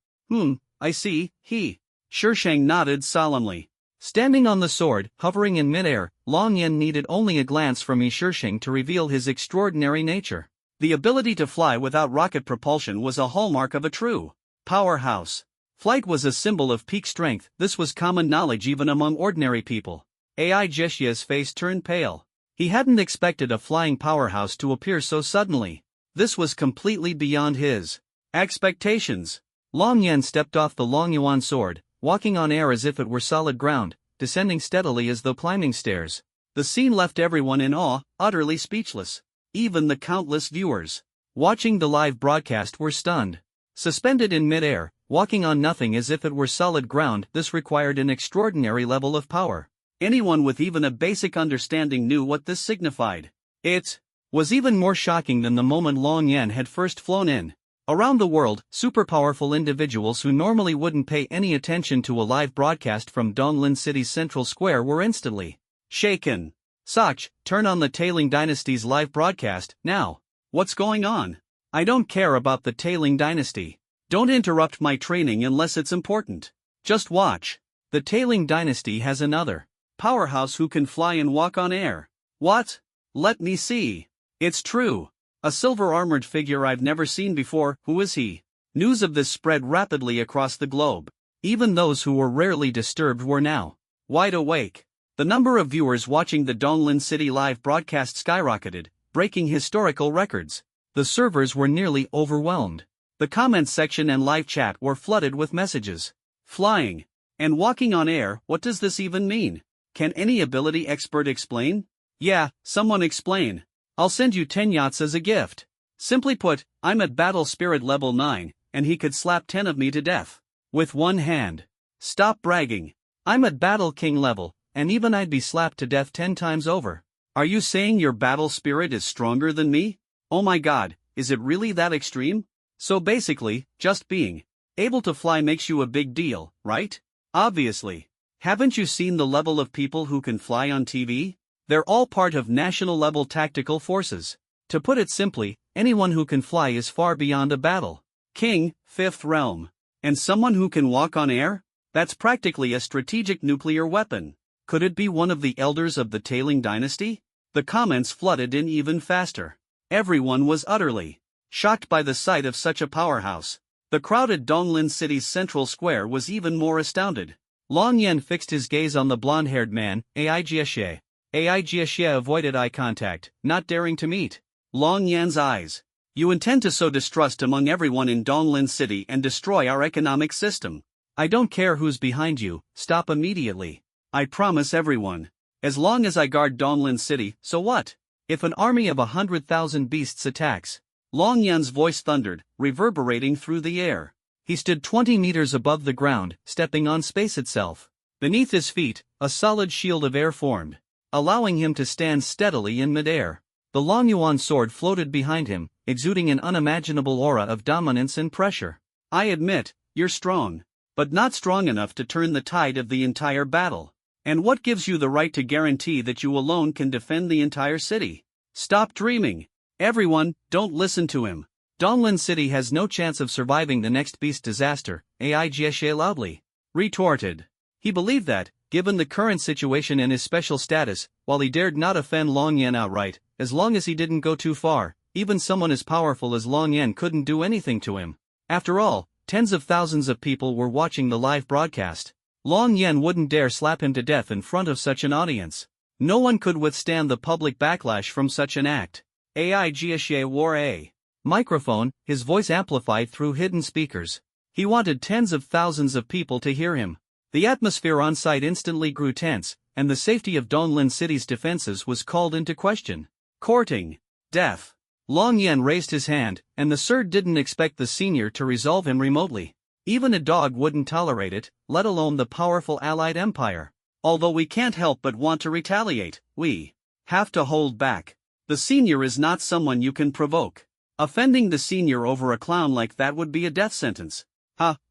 I see, He Shishang nodded solemnly. Standing on the sword, hovering in midair, Long Yen needed only a glance from He Shishang to reveal his extraordinary nature. The ability to fly without rocket propulsion was a hallmark of a true powerhouse. Flight was a symbol of peak strength. This was common knowledge even among ordinary people. Ai Jiexia's face turned pale. He hadn't expected a flying powerhouse to appear so suddenly. This was completely beyond his expectations. Long Yen stepped off the Long Yuan sword, walking on air as if it were solid ground, descending steadily as though climbing stairs. The scene left everyone in awe, utterly speechless. Even the countless viewers watching the live broadcast were stunned. Suspended in midair, walking on nothing as if it were solid ground, this required an extraordinary level of power. Anyone with even a basic understanding knew what this signified. It was even more shocking than the moment Long Yen had first flown in. Around the world, super powerful individuals who normally wouldn't pay any attention to a live broadcast from Donglin City's central square were instantly shaken. Sach, turn on the Tailing Dynasty's live broadcast, now. What's going on? I don't care about the Tailing Dynasty. Don't interrupt my training unless it's important. Just watch. The Tailing Dynasty has another powerhouse who can fly and walk on air. What? Let me see. It's true. A silver-armored figure I've never seen before. Who is he? News of this spread rapidly across the globe. Even those who were rarely disturbed were now wide awake. The number of viewers watching the Donglin City live broadcast skyrocketed, breaking historical records. The servers were nearly overwhelmed. The comments section and live chat were flooded with messages. Flying and walking on air, what does this even mean? Can any ability expert explain? Yeah, someone explain. I'll send you 10 yachts as a gift. Simply put, I'm at battle spirit level 9, and he could slap 10 of me to death with one hand. Stop bragging. I'm at battle king level, and even I'd be slapped to death 10 times over. Are you saying your battle spirit is stronger than me? Oh my god, is it really that extreme? So basically, just being able to fly makes you a big deal, right? Obviously. Haven't you seen the level of people who can fly on TV? They're all part of national-level tactical forces. To put it simply, anyone who can fly is far beyond a battle king, 5th realm. And someone who can walk on air? That's practically a strategic nuclear weapon. Could it be one of the elders of the Tailing Dynasty? The comments flooded in even faster. Everyone was utterly shocked by the sight of such a powerhouse. The crowded Donglin City's central square was even more astounded. Long Yen fixed his gaze on the blonde-haired man, Ai Jiexia. Ai Jiexia avoided eye contact, not daring to meet Long Yan's eyes. You intend to sow distrust among everyone in Donglin City and destroy our economic system. I don't care who's behind you, stop immediately. I promise everyone. As long as I guard Donglin City, so what? If an army of 100,000 beasts attacks? Long Yan's voice thundered, reverberating through the air. He stood 20 meters above the ground, stepping on space itself. Beneath his feet, a solid shield of air formed, allowing him to stand steadily in midair. The Long Yuan sword floated behind him, exuding an unimaginable aura of dominance and pressure. I admit, you're strong, but not strong enough to turn the tide of the entire battle. And what gives you the right to guarantee that you alone can defend the entire city? Stop dreaming. Everyone, don't listen to him. Donglin City has no chance of surviving the next beast disaster, Ai Jiexia loudly retorted. He believed that, given the current situation and his special status, while he dared not offend Long Yen outright, as long as he didn't go too far, even someone as powerful as Long Yen couldn't do anything to him. After all, tens of thousands of people were watching the live broadcast. Long Yen wouldn't dare slap him to death in front of such an audience. No one could withstand the public backlash from such an act. AI Jiexie War A. Microphone, his voice amplified through hidden speakers. He wanted tens of thousands of people to hear him. The atmosphere on site instantly grew tense, and the safety of Donglin City's defenses was called into question. Courting. Death. Long Yen raised his hand, and the Surd didn't expect the senior to resolve him remotely. Even a dog wouldn't tolerate it, let alone the powerful Allied Empire. Although we can't help but want to retaliate, we have to hold back. The senior is not someone you can provoke. Offending the senior over a clown like that would be a death sentence.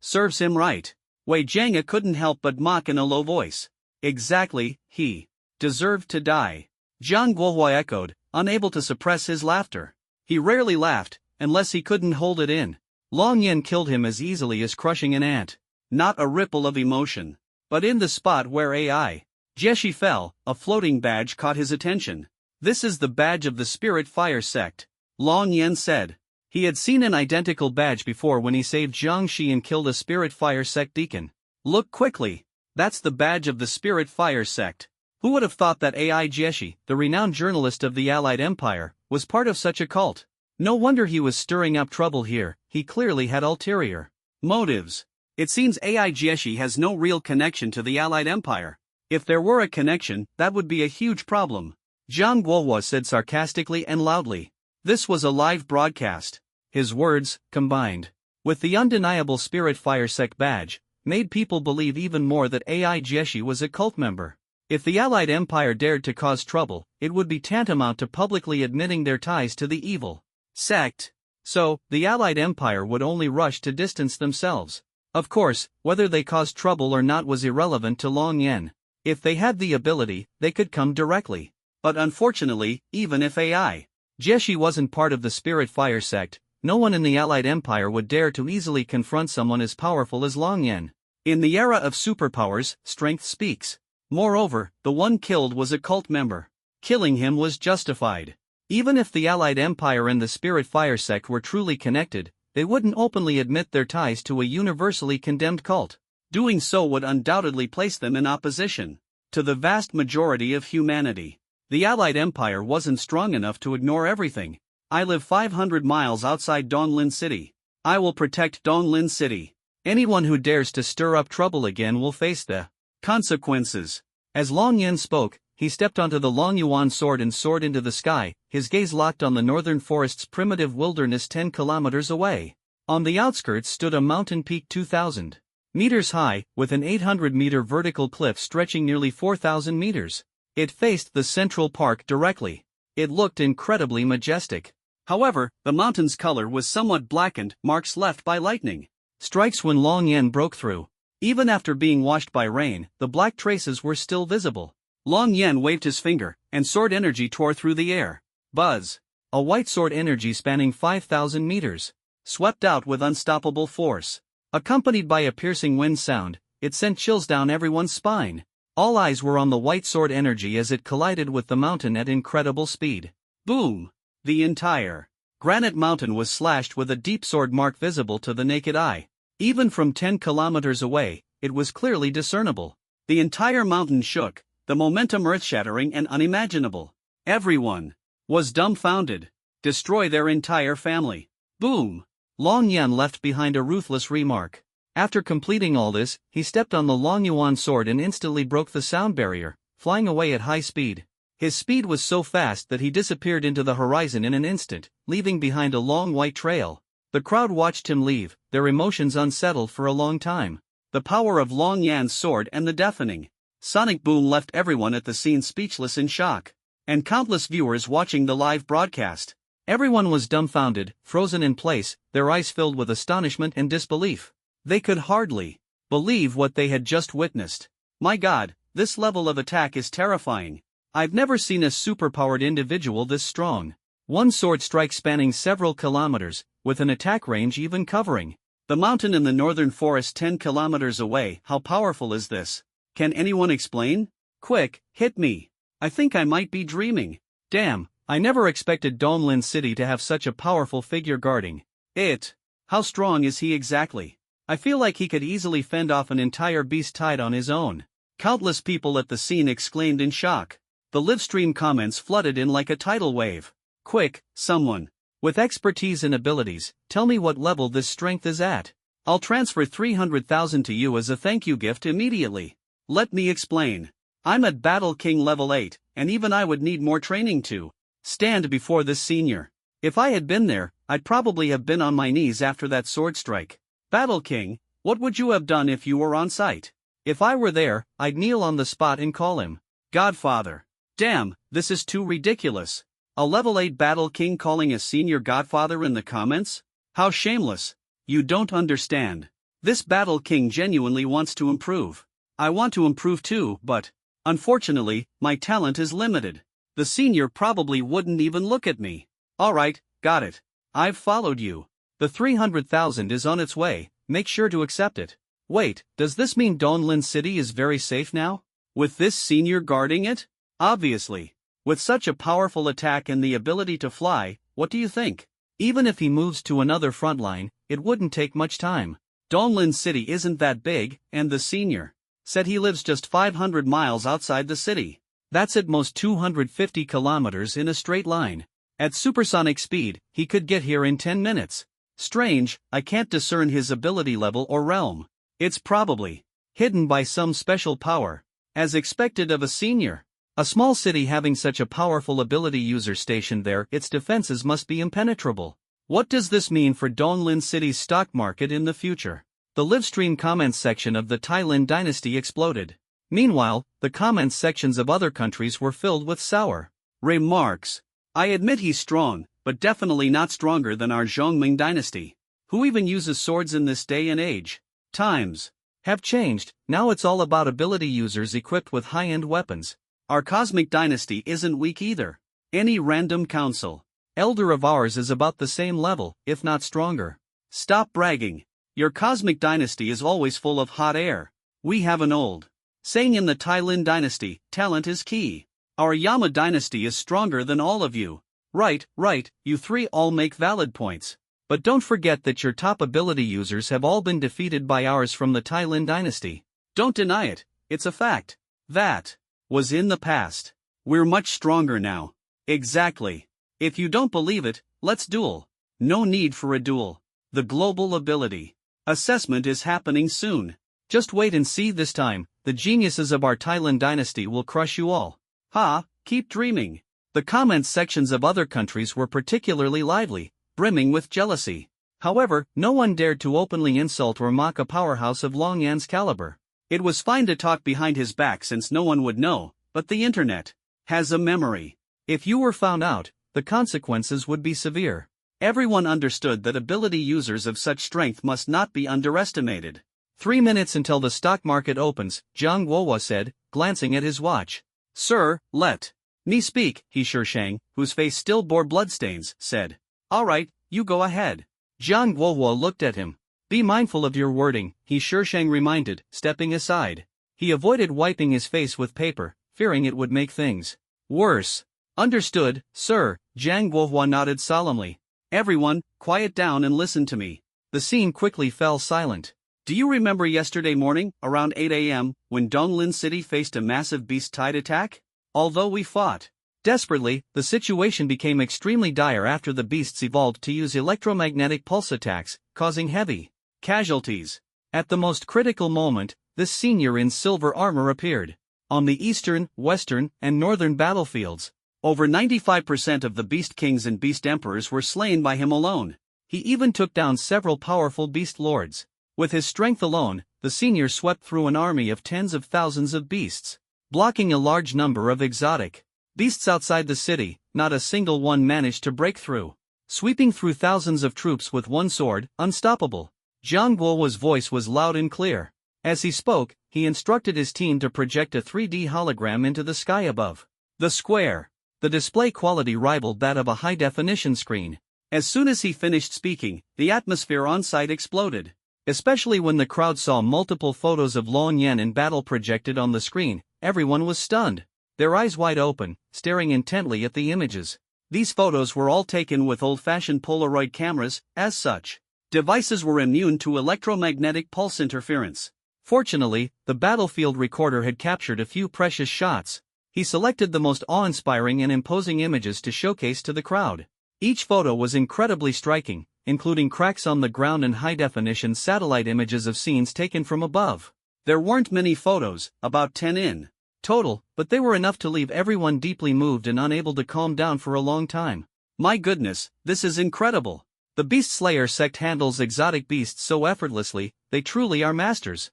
Serves him right. Wei Jianga couldn't help but mock in a low voice. Exactly, he deserved to die. Jiang Guohua echoed, unable to suppress his laughter. He rarely laughed, unless he couldn't hold it in. Long Yen killed him as easily as crushing an ant. Not a ripple of emotion. But in the spot where AI Jiexie fell, a floating badge caught his attention. This is the badge of the Spirit Fire Sect, Long Yen said. He had seen an identical badge before when he saved Jiang Shi and killed a Spirit Fire Sect deacon. Look quickly. That's the badge of the Spirit Fire Sect. Who would have thought that AI Jiexie, the renowned journalist of the Allied Empire, was part of such a cult? No wonder he was stirring up trouble here. He clearly had ulterior motives. It seems AI Jiexie has no real connection to the Allied Empire. If there were a connection, that would be a huge problem. Jiang Guohua said sarcastically and loudly. This was a live broadcast. His words, combined with the undeniable Spirit Fire Sect badge, made people believe even more that AI Jiexie was a cult member. If the Allied Empire dared to cause trouble, it would be tantamount to publicly admitting their ties to the evil sect. So, the Allied Empire would only rush to distance themselves. Of course, whether they caused trouble or not was irrelevant to Long Yen. If they had the ability, they could come directly. But unfortunately, even if AI Jiexie wasn't part of the Spirit Fire Sect, no one in the Allied Empire would dare to easily confront someone as powerful as Long Yen. In the era of superpowers, strength speaks. Moreover, the one killed was a cult member. Killing him was justified. Even if the Allied Empire and the Spirit Fire Sect were truly connected, they wouldn't openly admit their ties to a universally condemned cult. Doing so would undoubtedly place them in opposition to the vast majority of humanity. The Allied Empire wasn't strong enough to ignore everything. I live 500 miles outside Donglin City. I will protect Donglin City. Anyone who dares to stir up trouble again will face the consequences. As Long Yen spoke, he stepped onto the Long Yuan sword and soared into the sky, his gaze locked on the northern forest's primitive wilderness 10 kilometers away. On the outskirts stood a mountain peak 2,000 meters high, with an 800-meter vertical cliff stretching nearly 4,000 meters. It faced the Central Park directly. It looked incredibly majestic. However, the mountain's color was somewhat blackened, marks left by lightning strikes when Long Yen broke through. Even after being washed by rain, the black traces were still visible. Long Yen waved his finger, and sword energy tore through the air. Buzz! A white sword energy spanning 5,000 meters swept out with unstoppable force. Accompanied by a piercing wind sound, it sent chills down everyone's spine. All eyes were on the white sword energy as it collided with the mountain at incredible speed. Boom! The entire granite mountain was slashed with a deep sword mark visible to the naked eye. Even from 10 kilometers away, it was clearly discernible. The entire mountain shook, the momentum earth-shattering and unimaginable. Everyone was dumbfounded. Destroy their entire family. Boom! Long Yen left behind a ruthless remark. After completing all this, he stepped on the Long Yuan sword and instantly broke the sound barrier, flying away at high speed. His speed was so fast that he disappeared into the horizon in an instant, leaving behind a long white trail. The crowd watched him leave, their emotions unsettled for a long time. The power of Long Yan's sword and the deafening sonic boom left everyone at the scene speechless in shock. And countless viewers watching the live broadcast. Everyone was dumbfounded, frozen in place, their eyes filled with astonishment and disbelief. They could hardly believe what they had just witnessed. My God, this level of attack is terrifying. I've never seen a superpowered individual this strong. One sword strike spanning several kilometers, with an attack range even covering the mountain in the northern forest 10 kilometers away. How powerful is this? Can anyone explain? Quick, hit me. I think I might be dreaming. Damn, I never expected Donglin City to have such a powerful figure guarding it. How strong is he exactly? I feel like he could easily fend off an entire beast tide on his own. Countless people at the scene exclaimed in shock. The livestream comments flooded in like a tidal wave. Quick, someone with expertise and abilities, tell me what level this strength is at. I'll transfer 300,000 to you as a thank you gift immediately. Let me explain. I'm at Battle King level 8, and even I would need more training to stand before this senior. If I had been there, I'd probably have been on my knees after that sword strike. Battle King, what would you have done if you were on site? If I were there, I'd kneel on the spot and call him Godfather. Damn, this is too ridiculous. A level 8 Battle King calling a senior Godfather in the comments? How shameless. You don't understand. This Battle King genuinely wants to improve. I want to improve too, but unfortunately, my talent is limited. The senior probably wouldn't even look at me. Alright, got it. I've followed you. The 300,000 is on its way, make sure to accept it. Wait, does this mean Donlin City is very safe now? With this senior guarding it? Obviously. With such a powerful attack and the ability to fly, what do you think? Even if he moves to another front line, it wouldn't take much time. Donlin City isn't that big, and the senior said he lives just 500 miles outside the city. That's at most 250 kilometers in a straight line. At supersonic speed, he could get here in 10 minutes. Strange, I can't discern his ability level or realm. It's probably hidden by some special power. As expected of a senior. A small city having such a powerful ability user stationed there, its defenses must be impenetrable. What does this mean for Donlin City's stock market in the future? The livestream comments section of the Thailand dynasty exploded. Meanwhile, the comments sections of other countries were filled with sour remarks. I admit he's strong, but definitely not stronger than our Zhongming dynasty. Who even uses swords in this day and age? Times have changed, now it's all about ability users equipped with high-end weapons. Our cosmic dynasty isn't weak either. Any random council elder of ours is about the same level, if not stronger. Stop bragging. Your cosmic dynasty is always full of hot air. We have an old saying in the Thailand dynasty, talent is key. Our Yama dynasty is stronger than all of you. Right, you three all make valid points. But don't forget that your top ability users have all been defeated by ours from the Thailand dynasty. Don't deny it, it's a fact. That was in the past. We're much stronger now. Exactly. If you don't believe it, let's duel. No need for a duel. The global ability assessment is happening soon. Just wait and see this time, the geniuses of our Thailand dynasty will crush you all. Ha, keep dreaming. The comments sections of other countries were particularly lively, brimming with jealousy. However, no one dared to openly insult or mock a powerhouse of Long Yan's caliber. It was fine to talk behind his back since no one would know, but the internet has a memory. If you were found out, the consequences would be severe. Everyone understood that ability users of such strength must not be underestimated. 3 minutes until the stock market opens, Zhang Guohua said, glancing at his watch. Sir, let me speak, He Shishang, whose face still bore bloodstains, said. Alright, you go ahead. Zhang Guohua looked at him. Be mindful of your wording, He Shishang reminded, stepping aside. He avoided wiping his face with paper, fearing it would make things worse. Understood, sir, Zhang Guohua nodded solemnly. Everyone, quiet down and listen to me. The scene quickly fell silent. Do you remember yesterday morning, around 8 a.m., when Donglin City faced a massive beast tide attack? Although we fought desperately, the situation became extremely dire after the beasts evolved to use electromagnetic pulse attacks, causing heavy casualties. At the most critical moment, this senior in silver armor appeared. On the eastern, western, and northern battlefields, over 95% of the beast kings and beast emperors were slain by him alone. He even took down several powerful beast lords. With his strength alone, the senior swept through an army of tens of thousands of beasts, blocking a large number of exotic beasts outside the city. Not a single one managed to break through. Sweeping through thousands of troops with one sword, unstoppable. Zhang Guohua's voice was loud and clear. As he spoke, he instructed his team to project a 3D hologram into the sky above the square. The display quality rivaled that of a high-definition screen. As soon as he finished speaking, the atmosphere on site exploded. Especially when the crowd saw multiple photos of Long Yan in battle projected on the screen, everyone was stunned. Their eyes wide open, staring intently at the images. These photos were all taken with old-fashioned Polaroid cameras. As such, Devices were immune to electromagnetic pulse interference. Fortunately, the battlefield recorder had captured a few precious shots. He selected the most awe-inspiring and imposing images to showcase to the crowd. Each photo was incredibly striking, including cracks on the ground and high-definition satellite images of scenes taken from above. There weren't many photos, about 10 in total, but they were enough to leave everyone deeply moved and unable to calm down for a long time. My goodness, this is incredible. The Beast Slayer sect handles exotic beasts so effortlessly, they truly are masters.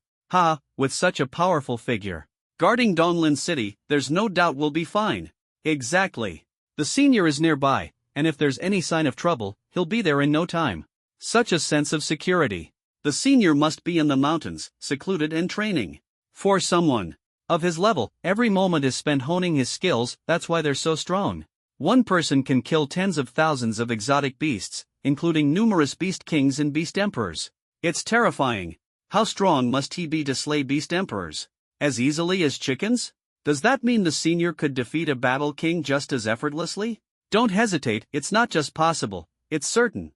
With such a powerful figure guarding Donglin City, there's no doubt we'll be fine. Exactly. The senior is nearby, and if there's any sign of trouble, he'll be there in no time. Such a sense of security. The senior must be in the mountains, secluded and training. For someone of his level, every moment is spent honing his skills, that's why they're so strong. One person can kill tens of thousands of exotic beasts, including numerous beast kings and beast emperors. It's terrifying. How strong must he be to slay beast emperors? As easily as chickens? Does that mean the senior could defeat a battle king just as effortlessly? Don't hesitate, it's not just possible, it's certain.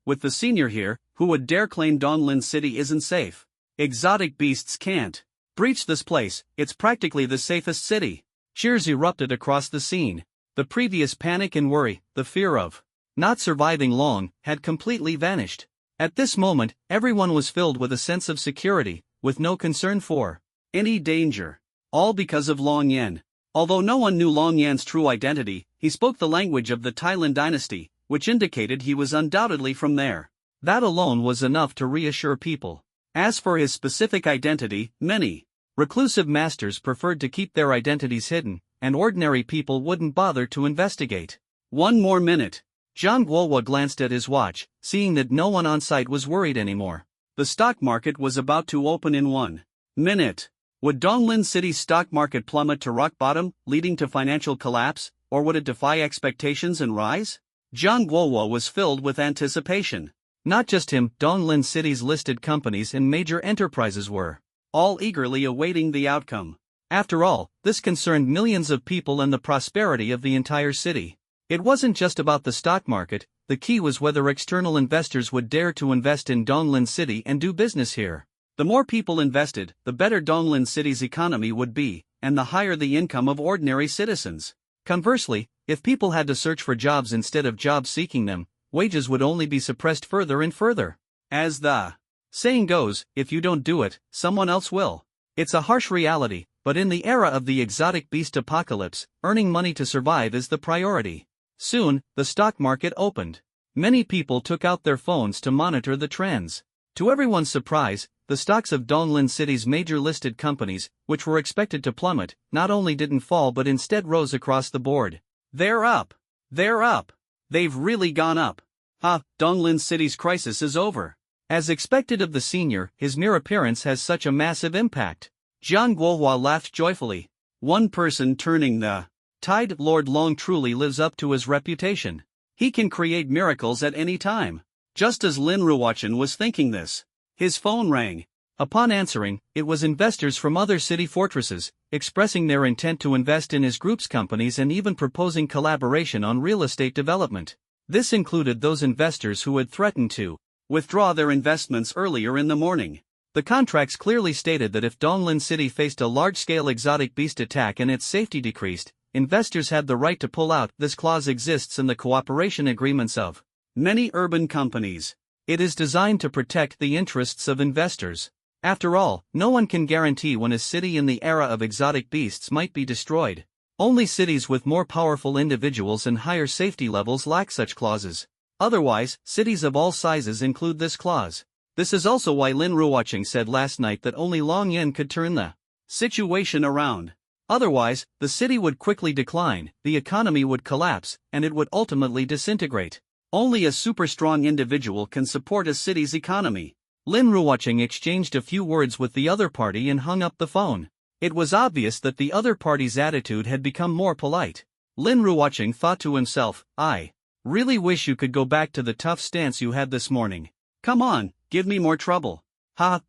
With the senior here, who would dare claim Donglin City isn't safe? Exotic beasts can't breach this place, it's practically the safest city. Cheers erupted across the scene. The previous panic and worry, the fear of not surviving long, had completely vanished. At this moment, everyone was filled with a sense of security, with no concern for any danger. All because of Long Yen. Although no one knew Long Yan's true identity, he spoke the language of the Thailand dynasty, which indicated he was undoubtedly from there. That alone was enough to reassure people. As for his specific identity, many reclusive masters preferred to keep their identities hidden, and ordinary people wouldn't bother to investigate. 1 more minute. Zhang Guohua glanced at his watch, seeing that no one on site was worried anymore. The stock market was about to open in 1 minute. Would Donglin City's stock market plummet to rock bottom, leading to financial collapse, or would it defy expectations and rise? Zhang Guohua was filled with anticipation. Not just him, Donglin City's listed companies and major enterprises were all eagerly awaiting the outcome. After all, this concerned millions of people and the prosperity of the entire city. It wasn't just about the stock market, the key was whether external investors would dare to invest in Donglin City and do business here. The more people invested, the better Donglin City's economy would be, and the higher the income of ordinary citizens. Conversely, if people had to search for jobs instead of jobs seeking them, wages would only be suppressed further and further. As the saying goes, if you don't do it, someone else will. It's a harsh reality, but in the era of the exotic beast apocalypse, earning money to survive is the priority. Soon, the stock market opened. Many people took out their phones to monitor the trends. To everyone's surprise, the stocks of Donglin City's major listed companies, which were expected to plummet, not only didn't fall but instead rose across the board. They're up. They're up. They've really gone up. Donglin City's crisis is over. As expected of the senior, his mere appearance has such a massive impact. Zhang Guohua laughed joyfully. One person turning the tide. Lord Long truly lives up to his reputation. He can create miracles at any time. Just as Lin Ruochen was thinking this, his phone rang. Upon answering, it was investors from other city fortresses, expressing their intent to invest in his group's companies and even proposing collaboration on real estate development. This included those investors who had threatened to withdraw their investments earlier in the morning. The contracts clearly stated that if Donglin City faced a large-scale exotic beast attack and its safety decreased, investors had the right to pull out. This clause exists in the cooperation agreements of many urban companies. It is designed to protect the interests of investors. After all, no one can guarantee when a city in the era of exotic beasts might be destroyed. Only cities with more powerful individuals and higher safety levels lack such clauses. Otherwise, cities of all sizes include this clause. This is also why Lin Ruocheng said last night that only Long Yen could turn the situation around. Otherwise, the city would quickly decline, the economy would collapse, and it would ultimately disintegrate. Only a super-strong individual can support a city's economy. Lin Ruocheng exchanged a few words with the other party and hung up the phone. It was obvious that the other party's attitude had become more polite. Lin Ruocheng thought to himself, I really wish you could go back to the tough stance you had this morning. Come on, give me more trouble.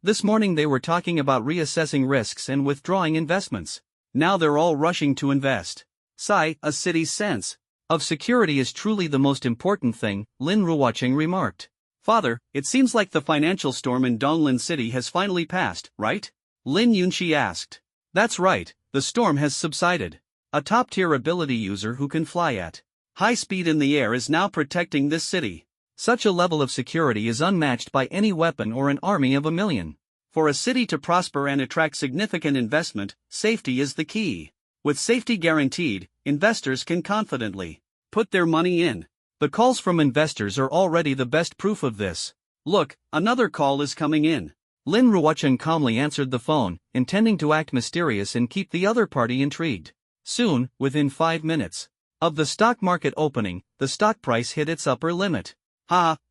This morning they were talking about reassessing risks and withdrawing investments. Now they're all rushing to invest. A city's sense of security is truly the most important thing, Lin Ruocheng remarked. Father, it seems like the financial storm in Donglin City has finally passed, right? Lin Yunqi asked. That's right, the storm has subsided. A top-tier ability user who can fly at high speed in the air is now protecting this city. Such a level of security is unmatched by any weapon or an army of 1,000,000. For a city to prosper and attract significant investment, safety is the key. With safety guaranteed, investors can confidently put their money in. The calls from investors are already the best proof of this. Look, another call is coming in. Lin Ruochen calmly answered the phone, intending to act mysterious and keep the other party intrigued. Soon, within 5 minutes of the stock market opening, the stock price hit its upper limit.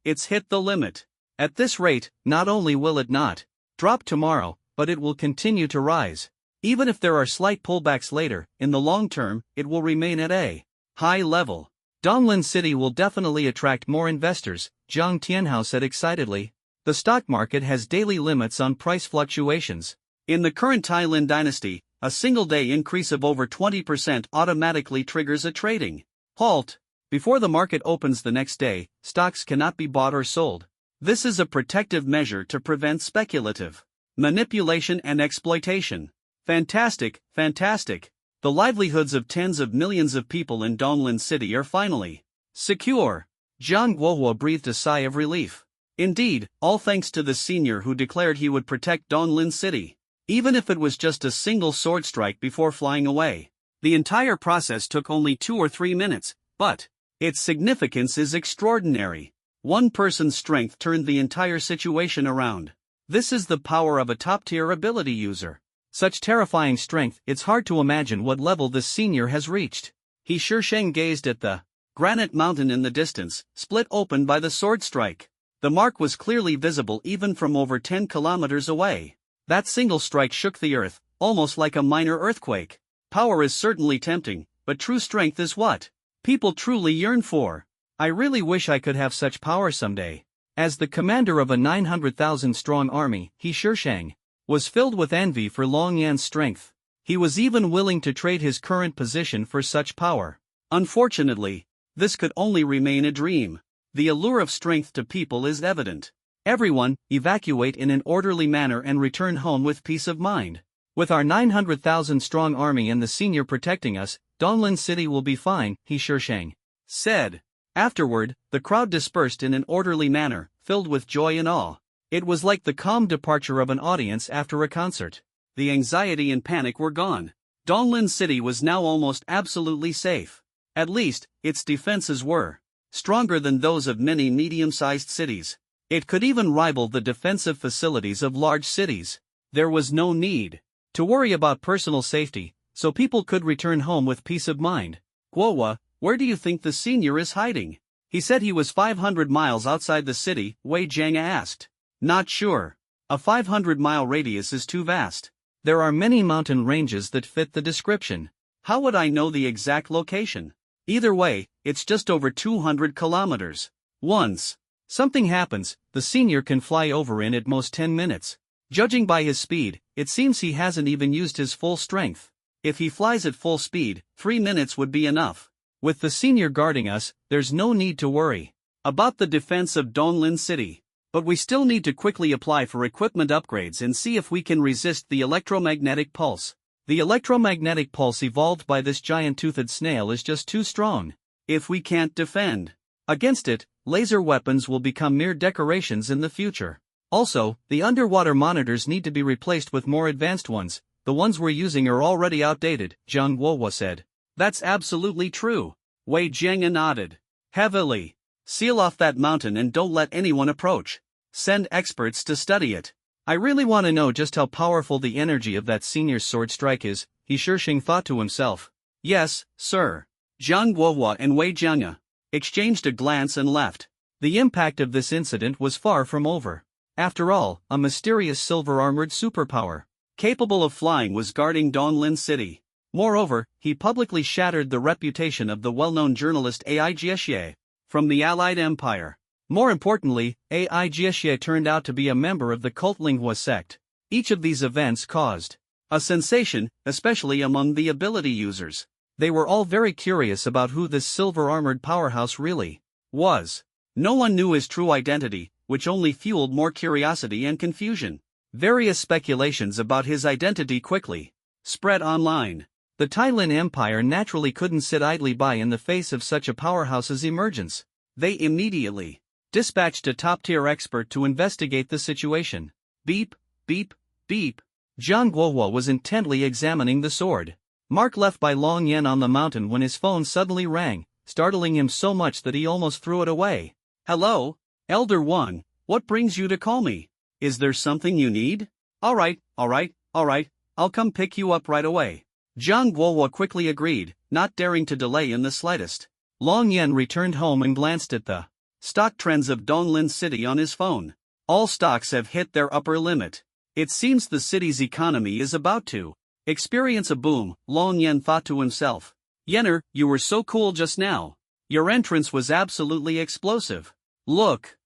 It's hit the limit. At this rate, not only will it not drop tomorrow, but it will continue to rise. Even if there are slight pullbacks later, in the long term, it will remain at a high level. Donglin City will definitely attract more investors, Zhang Tianhao said excitedly. The stock market has daily limits on price fluctuations. In the current Tailin dynasty, a single-day increase of over 20% automatically triggers a trading halt. Before the market opens the next day, stocks cannot be bought or sold. This is a protective measure to prevent speculative manipulation and exploitation. Fantastic, fantastic. The livelihoods of tens of millions of people in Donglin City are finally secure. Zhang Guohua breathed a sigh of relief. Indeed, all thanks to the senior who declared he would protect Donglin City, even if it was just a single sword strike before flying away. The entire process took only 2 or 3 minutes, but its significance is extraordinary. One person's strength turned the entire situation around. This is the power of a top-tier ability user. Such terrifying strength, it's hard to imagine what level this senior has reached. He Shisheng gazed at the granite mountain in the distance, split open by the sword strike. The mark was clearly visible even from over 10 kilometers away. That single strike shook the earth, almost like a minor earthquake. Power is certainly tempting, but true strength is what people truly yearn for. I really wish I could have such power someday. As the commander of a 900,000-strong army, He Shisheng was filled with envy for Long Yan's strength. He was even willing to trade his current position for such power. Unfortunately, this could only remain a dream. The allure of strength to people is evident. Everyone, evacuate in an orderly manner and return home with peace of mind. With our 900,000-strong army and the senior protecting us, Donglin City will be fine, He Shisheng said. Afterward, the crowd dispersed in an orderly manner, filled with joy and awe. It was like the calm departure of an audience after a concert. The anxiety and panic were gone. Donglin City was now almost absolutely safe. At least, its defenses were stronger than those of many medium-sized cities. It could even rival the defensive facilities of large cities. There was no need to worry about personal safety, so people could return home with peace of mind. Guohua, where do you think the senior is hiding? He said he was 500 miles outside the city, Wei Jiang asked. Not sure. A 500-mile radius is too vast. There are many mountain ranges that fit the description. How would I know the exact location? Either way, it's just over 200 kilometers. Once something happens, the senior can fly over in at most 10 minutes. Judging by his speed, it seems he hasn't even used his full strength. If he flies at full speed, 3 minutes would be enough. With the senior guarding us, there's no need to worry about the defense of Donglin City. But we still need to quickly apply for equipment upgrades and see if we can resist the electromagnetic pulse. The electromagnetic pulse evolved by this giant-toothed snail is just too strong. If we can't defend against it, laser weapons will become mere decorations in the future. Also, the underwater monitors need to be replaced with more advanced ones. The ones we're using are already outdated, Zhang Guohua said. That's absolutely true. Wei Jiang nodded heavily. Seal off that mountain and don't let anyone approach. Send experts to study it. I really want to know just how powerful the energy of that senior's sword strike is, He Shisheng thought to himself. Yes, sir. Zhang Guohua and Wei Jiang exchanged a glance and left. The impact of this incident was far from over. After all, a mysterious silver-armored superpower capable of flying was guarding Donglin City. Moreover, he publicly shattered the reputation of the well-known journalist Ai Jiexie from the Allied Empire. More importantly, Ai Jiexie turned out to be a member of the cult Linghua sect. Each of these events caused a sensation, especially among the ability users. They were all very curious about who this silver-armored powerhouse really was. No one knew his true identity, which only fueled more curiosity and confusion. Various speculations about his identity quickly spread online. The Thailand Empire naturally couldn't sit idly by in the face of such a powerhouse's emergence. They immediately dispatched a top-tier expert to investigate the situation. Beep, beep, beep. Zhang Guohuo was intently examining the sword mark left by Long Yan on the mountain when his phone suddenly rang, startling him so much that he almost threw it away. Hello, Elder One, what brings you to call me? Is there something you need? Alright, I'll come pick you up right away. Zhang Guohuo quickly agreed, not daring to delay in the slightest. Long Yan returned home and glanced at the stock trends of Donglin City on his phone. All stocks have hit their upper limit. It seems the city's economy is about to experience a boom, Long Yan thought to himself. Yenner, you were so cool just now. Your entrance was absolutely explosive. Look,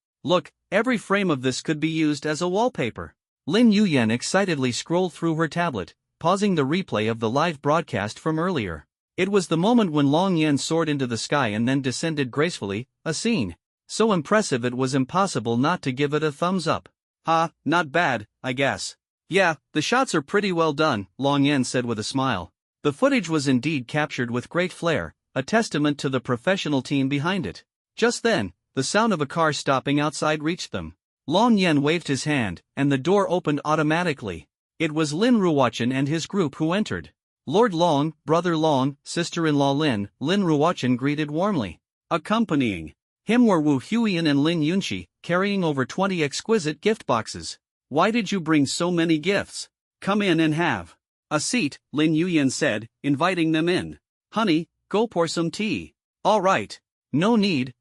every frame of this could be used as a wallpaper. Lin Yuyan excitedly scrolled through her tablet, pausing the replay of the live broadcast from earlier. It was the moment when Long Yan soared into the sky and then descended gracefully, a scene so impressive it was impossible not to give it a thumbs up. Not bad, I guess. Yeah, the shots are pretty well done, Long Yan said with a smile. The footage was indeed captured with great flair, a testament to the professional team behind it. Just then, the sound of a car stopping outside reached them. Long Yan waved his hand, and the door opened automatically. It was Lin Ruochen and his group who entered. Lord Long, Brother Long, sister-in-law Lin Ruochen greeted warmly. Accompanying him were Wu Huiyan and Lin Yunxi, carrying over 20 exquisite gift boxes. Why did you bring so many gifts? Come in and have a seat, Lin Yuyan said, inviting them in. Honey, go pour some tea. All right. No need,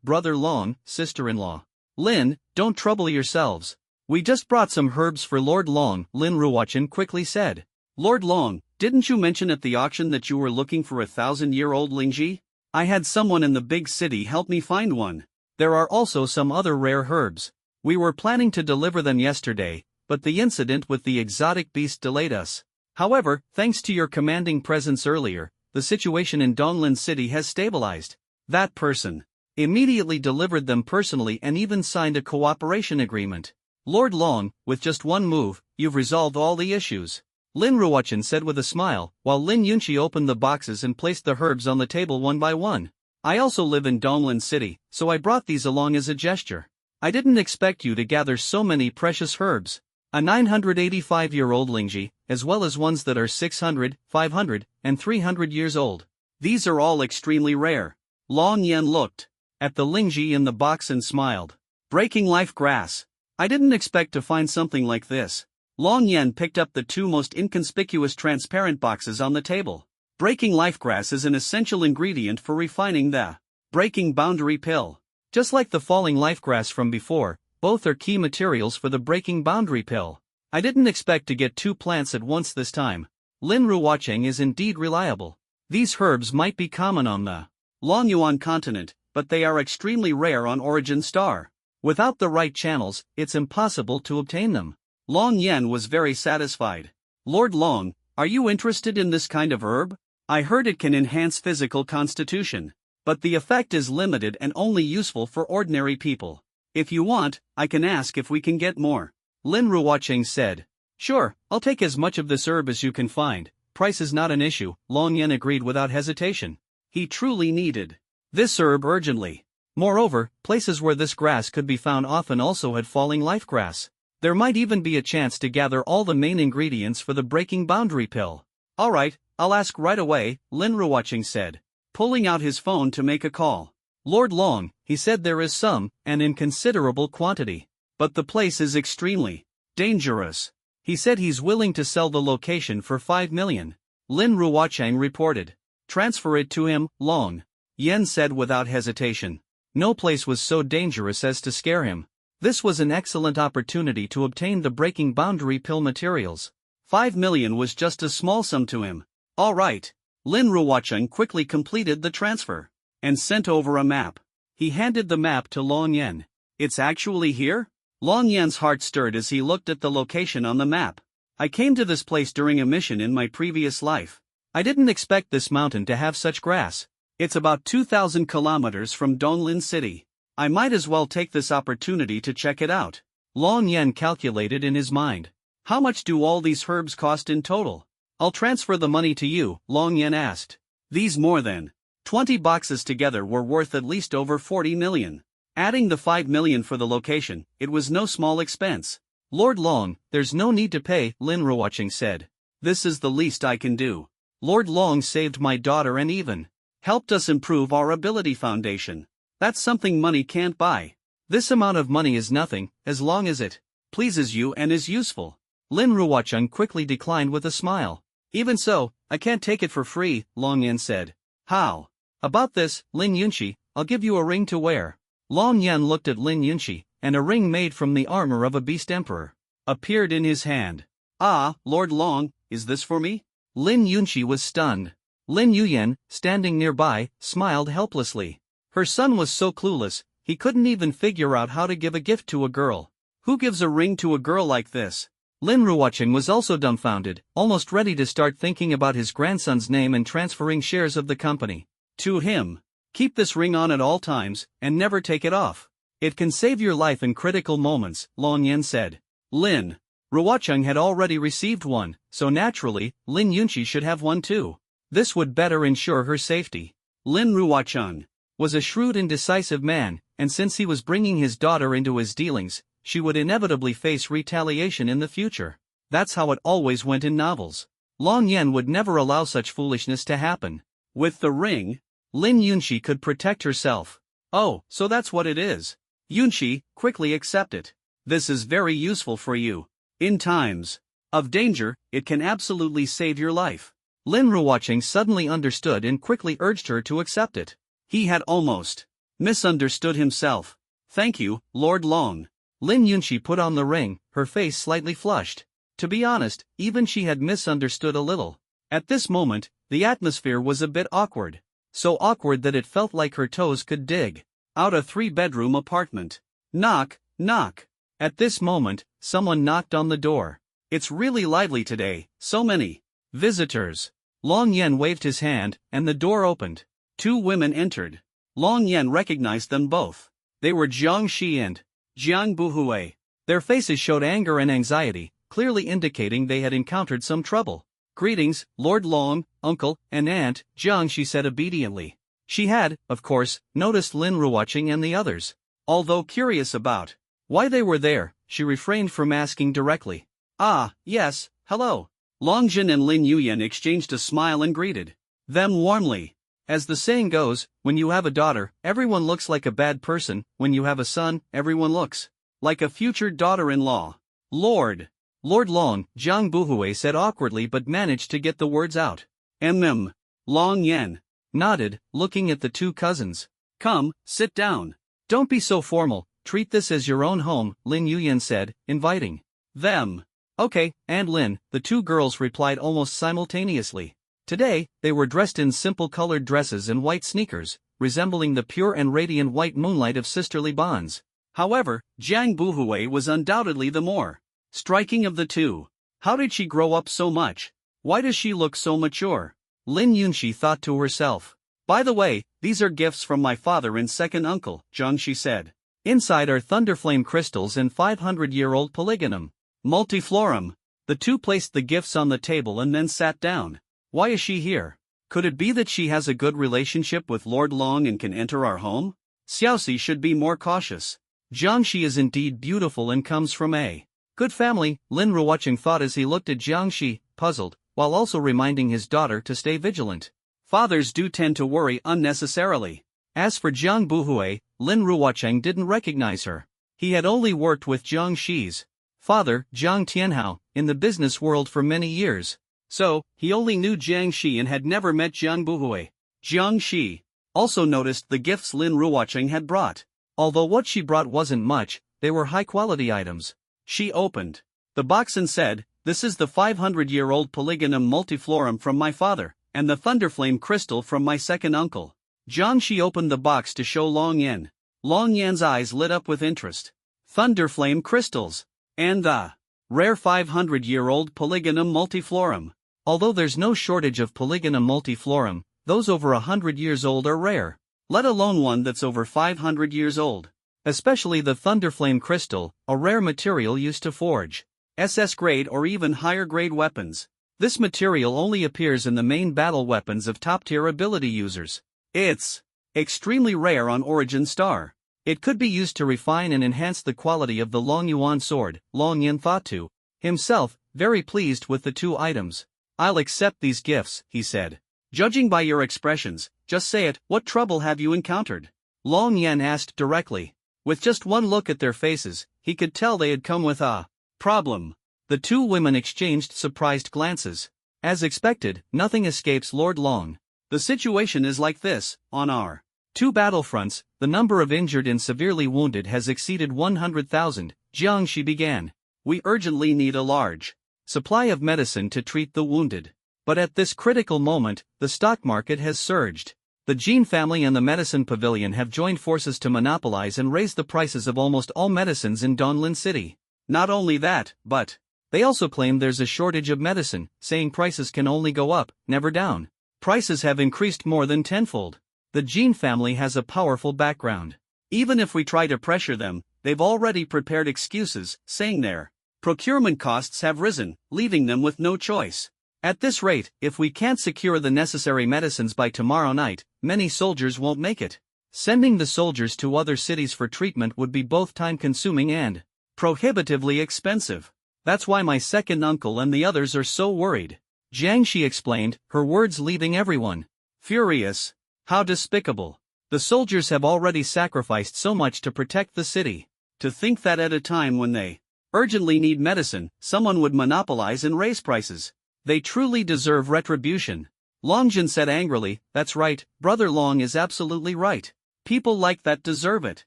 Brother Long, sister-in-law. Lin, don't trouble yourselves. We just brought some herbs for Lord Long, Lin Ruochen quickly said. Lord Long, didn't you mention at the auction that you were looking for a 1,000-year-old Lingji? I had someone in the big city help me find one. There are also some other rare herbs. We were planning to deliver them yesterday, but the incident with the exotic beast delayed us. However, thanks to your commanding presence earlier, the situation in Donglin City has stabilized. That person immediately delivered them personally and even signed a cooperation agreement. Lord Long, with just one move, you've resolved all the issues. Lin Ruochen said with a smile, while Lin Yunxi opened the boxes and placed the herbs on the table one by one. I also live in Donglin City, so I brought these along as a gesture. I didn't expect you to gather so many precious herbs. A 985-year-old Lingji, as well as ones that are 600, 500, and 300 years old. These are all extremely rare. Long Yan looked at the Lingji in the box and smiled. Breaking life grass. I didn't expect to find something like this. Long Yan picked up the two most inconspicuous transparent boxes on the table. Breaking life grass is an essential ingredient for refining the breaking boundary pill. Just like the falling life grass from before, both are key materials for the breaking boundary pill. I didn't expect to get two plants at once this time. Lin Ruochen is indeed reliable. These herbs might be common on the Longyuan continent, but they are extremely rare on Origin Star. Without the right channels, it's impossible to obtain them. Long Yan was very satisfied. Lord Long, are you interested in this kind of herb? I heard it can enhance physical constitution. But the effect is limited and only useful for ordinary people. If you want, I can ask if we can get more. Lin Ruochen said. Sure, I'll take as much of this herb as you can find. Price is not an issue, Long Yan agreed without hesitation. He truly needed this herb urgently. Moreover, places where this grass could be found often also had falling life grass. There might even be a chance to gather all the main ingredients for the breaking boundary pill. Alright, I'll ask right away, Lin Ruochen said, pulling out his phone to make a call. Lord Long, he said there is some, and in considerable quantity. But the place is extremely dangerous. He said he's willing to sell the location for 5 million. Lin Ruochen reported. Transfer it to him, Long Yan said without hesitation. No place was so dangerous as to scare him. This was an excellent opportunity to obtain the breaking boundary pill materials. 5 million was just a small sum to him. All right. Lin Ruochen quickly completed the transfer and sent over a map. He handed the map to Long Yan. It's actually here? Long Yan's heart stirred as he looked at the location on the map. I came to this place during a mission in my previous life. I didn't expect this mountain to have such grass. It's about 2,000 kilometers from Donglin City. I might as well take this opportunity to check it out. Long Yan calculated in his mind. How much do all these herbs cost in total? I'll transfer the money to you, Long Yan asked. These more than 20 boxes together were worth at least over 40 million. Adding the 5 million for the location, it was no small expense. Lord Long, there's no need to pay, Lin Ruocheng said. This is the least I can do. Lord Long saved my daughter and even helped us improve our ability foundation. That's something money can't buy. This amount of money is nothing, as long as it pleases you and is useful. Lin Ruocheng quickly declined with a smile. Even so, I can't take it for free, Long Yan said. How about this, Lin Yunshi, I'll give you a ring to wear. Long Yan looked at Lin Yunshi, and a ring made from the armor of a beast emperor appeared in his hand. Ah, Lord Long, is this for me? Lin Yunshi was stunned. Lin Yuyan, standing nearby, smiled helplessly. Her son was so clueless, he couldn't even figure out how to give a gift to a girl. Who gives a ring to a girl like this? Lin Ruocheng was also dumbfounded, almost ready to start thinking about his grandson's name and transferring shares of the company to him. Keep this ring on at all times, and never take it off. It can save your life in critical moments, Long Yan said. Lin Ruocheng had already received one, so naturally, Lin Yunshi should have one too. This would better ensure her safety. Lin Ruocheng was a shrewd and decisive man, and since he was bringing his daughter into his dealings, she would inevitably face retaliation in the future. That's how it always went in novels. Long Yan would never allow such foolishness to happen. With the ring, Lin Yunshi could protect herself. Oh, so that's what it is. Yunshi, quickly accept it. This is very useful for you. In times of danger, it can absolutely save your life. Lin Ruocheng suddenly understood and quickly urged her to accept it. He had almost misunderstood himself. Thank you, Lord Long. Lin Yunshi put on the ring, her face slightly flushed. To be honest, even she had misunderstood a little. At this moment, the atmosphere was a bit awkward. So awkward that it felt like her toes could dig out a 3-bedroom apartment. Knock, knock. At this moment, someone knocked on the door. It's really lively today, so many visitors. Long Yan waved his hand, and the door opened. 2 women entered. Long Yan recognized them both. They were Jiang Shi and Jiang Buhui. Their faces showed anger and anxiety, clearly indicating they had encountered some trouble. Greetings, Lord Long, uncle, and aunt, Jiang, she said obediently. She had, of course, noticed Lin Ruocheng and the others. Although curious about why they were there, she refrained from asking directly. Ah, yes, hello. Long Jin and Lin Yuyan exchanged a smile and greeted them warmly. As the saying goes, when you have a daughter, everyone looks like a bad person. When you have a son, everyone looks like a future daughter-in-law. Lord Long, Jiang Buhui said awkwardly but managed to get the words out. Long Yan nodded, looking at the 2 cousins. Come, sit down. Don't be so formal, treat this as your own home, Lin Yuyan said, inviting them. Okay, Aunt Lin, the 2 girls replied almost simultaneously. Today, they were dressed in simple colored dresses and white sneakers, resembling the pure and radiant white moonlight of sisterly bonds. However, Jiang Buhui was undoubtedly the more striking of the 2. How did she grow up so much? Why does she look so mature? Lin Yunshi thought to herself. By the way, these are gifts from my father and second uncle, Jiang Shi said. Inside are thunderflame crystals and 500-year-old polygonum multiflorum. The 2 placed the gifts on the table and then sat down. Why is she here? Could it be that she has a good relationship with Lord Long and can enter our home? Xiaoxi should be more cautious. Jiang Shi is indeed beautiful and comes from a good family, Lin Ruocheng thought as he looked at Jiang Shi, puzzled, while also reminding his daughter to stay vigilant. Fathers do tend to worry unnecessarily. As for Jiang Buhui, Lin Ruocheng didn't recognize her. He had only worked with Jiang Shi's father, Jiang Tianhao, in the business world for many years. So, he only knew Jiang Shi and had never met Jiang Buhui. Jiang Shi also noticed the gifts Lin Ruocheng had brought. Although what she brought wasn't much, they were high-quality items. She opened the box and said, "This is the 500-year-old polygonum multiflorum from my father, and the thunderflame crystal from my second uncle." Jiang Shi opened the box to show Long Yan. Long Yan's eyes lit up with interest. Thunderflame crystals. And the rare 500-year-old polygonum multiflorum. Although there's no shortage of polygonum multiflorum, those over 100 years old are rare. let alone one that's over 500 years old. Especially the Thunderflame crystal, a rare material used to forge SS grade or even higher grade weapons. This material only appears in the main battle weapons of top-tier ability users. It's extremely rare on Origin Star. It could be used to refine and enhance the quality of the Long Yuan sword. Long Yan thought to himself, very pleased with the two items. I'll accept these gifts, he said. Judging by your expressions, just say it, what trouble have you encountered? Long Yan asked directly. With just one look at their faces, he could tell they had come with a problem. The two women exchanged surprised glances. As expected, nothing escapes Lord Long. The situation is like this: on our two battlefronts, the number of injured and severely wounded has exceeded 100,000, Jiangshi began. We urgently need a large supply of medicine to treat the wounded. But at this critical moment, the stock market has surged. The Jin family and the Medicine Pavilion have joined forces to monopolize and raise the prices of almost all medicines in Donlin City. Not only that, but they also claim there's a shortage of medicine, saying prices can only go up, never down. Prices have increased more than tenfold. The Jin family has a powerful background. Even if we try to pressure them, they've already prepared excuses, saying their procurement costs have risen, leaving them with no choice. At this rate, if we can't secure the necessary medicines by tomorrow night, many soldiers won't make it. Sending the soldiers to other cities for treatment would be both time-consuming and prohibitively expensive. That's why my second uncle and the others are so worried. Jiangshi explained, her words leaving everyone furious. How despicable. The soldiers have already sacrificed so much to protect the city. To think that at a time when they urgently need medicine, someone would monopolize and raise prices. They truly deserve retribution. Longjin said angrily, that's right, Brother Long is absolutely right. People like that deserve it.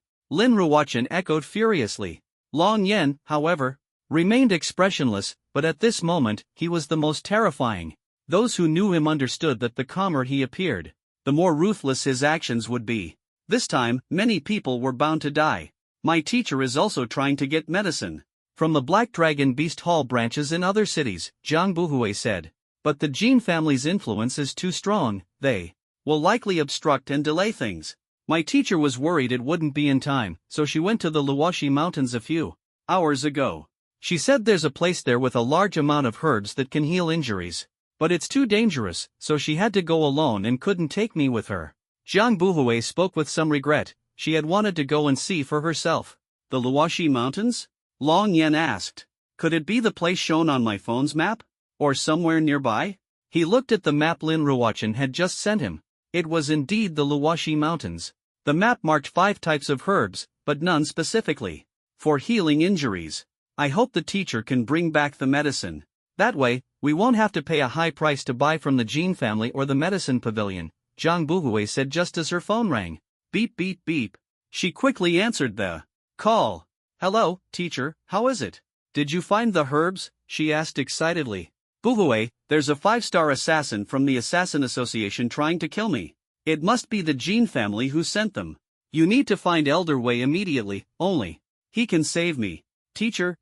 Lin Ruochen echoed furiously. Long Yen, however, remained expressionless, but at this moment, he was the most terrifying. Those who knew him understood that the calmer he appeared, the more ruthless his actions would be. This time, many people were bound to die. My teacher is also trying to get medicine from the Black Dragon Beast Hall branches in other cities, Zhang Buhui said. But the Jin family's influence is too strong, they will likely obstruct and delay things. My teacher was worried it wouldn't be in time, so she went to the Luoshi Mountains a few hours ago. She said there's a place there with a large amount of herbs that can heal injuries. But it's too dangerous, so she had to go alone and couldn't take me with her. Zhang Buhui spoke with some regret. She had wanted to go and see for herself. The Luoshi Mountains? Long Yen asked. Could it be the place shown on my phone's map? Or somewhere nearby? He looked at the map Lin Ruochen had just sent him. It was indeed the Luoshi Mountains. The map marked 5 types of herbs, but none specifically for healing injuries. I hope the teacher can bring back the medicine. That way, we won't have to pay a high price to buy from the Jin family or the Medicine Pavilion, Zhang Buhui said just as her phone rang. Beep beep beep. She quickly answered the call. Hello, teacher, how is it? Did you find the herbs? She asked excitedly. Buhui, there's a 5-star assassin from the Assassin Association trying to kill me. It must be the Jin family who sent them. You need to find Elder Wei immediately, only he can save me. Teacher,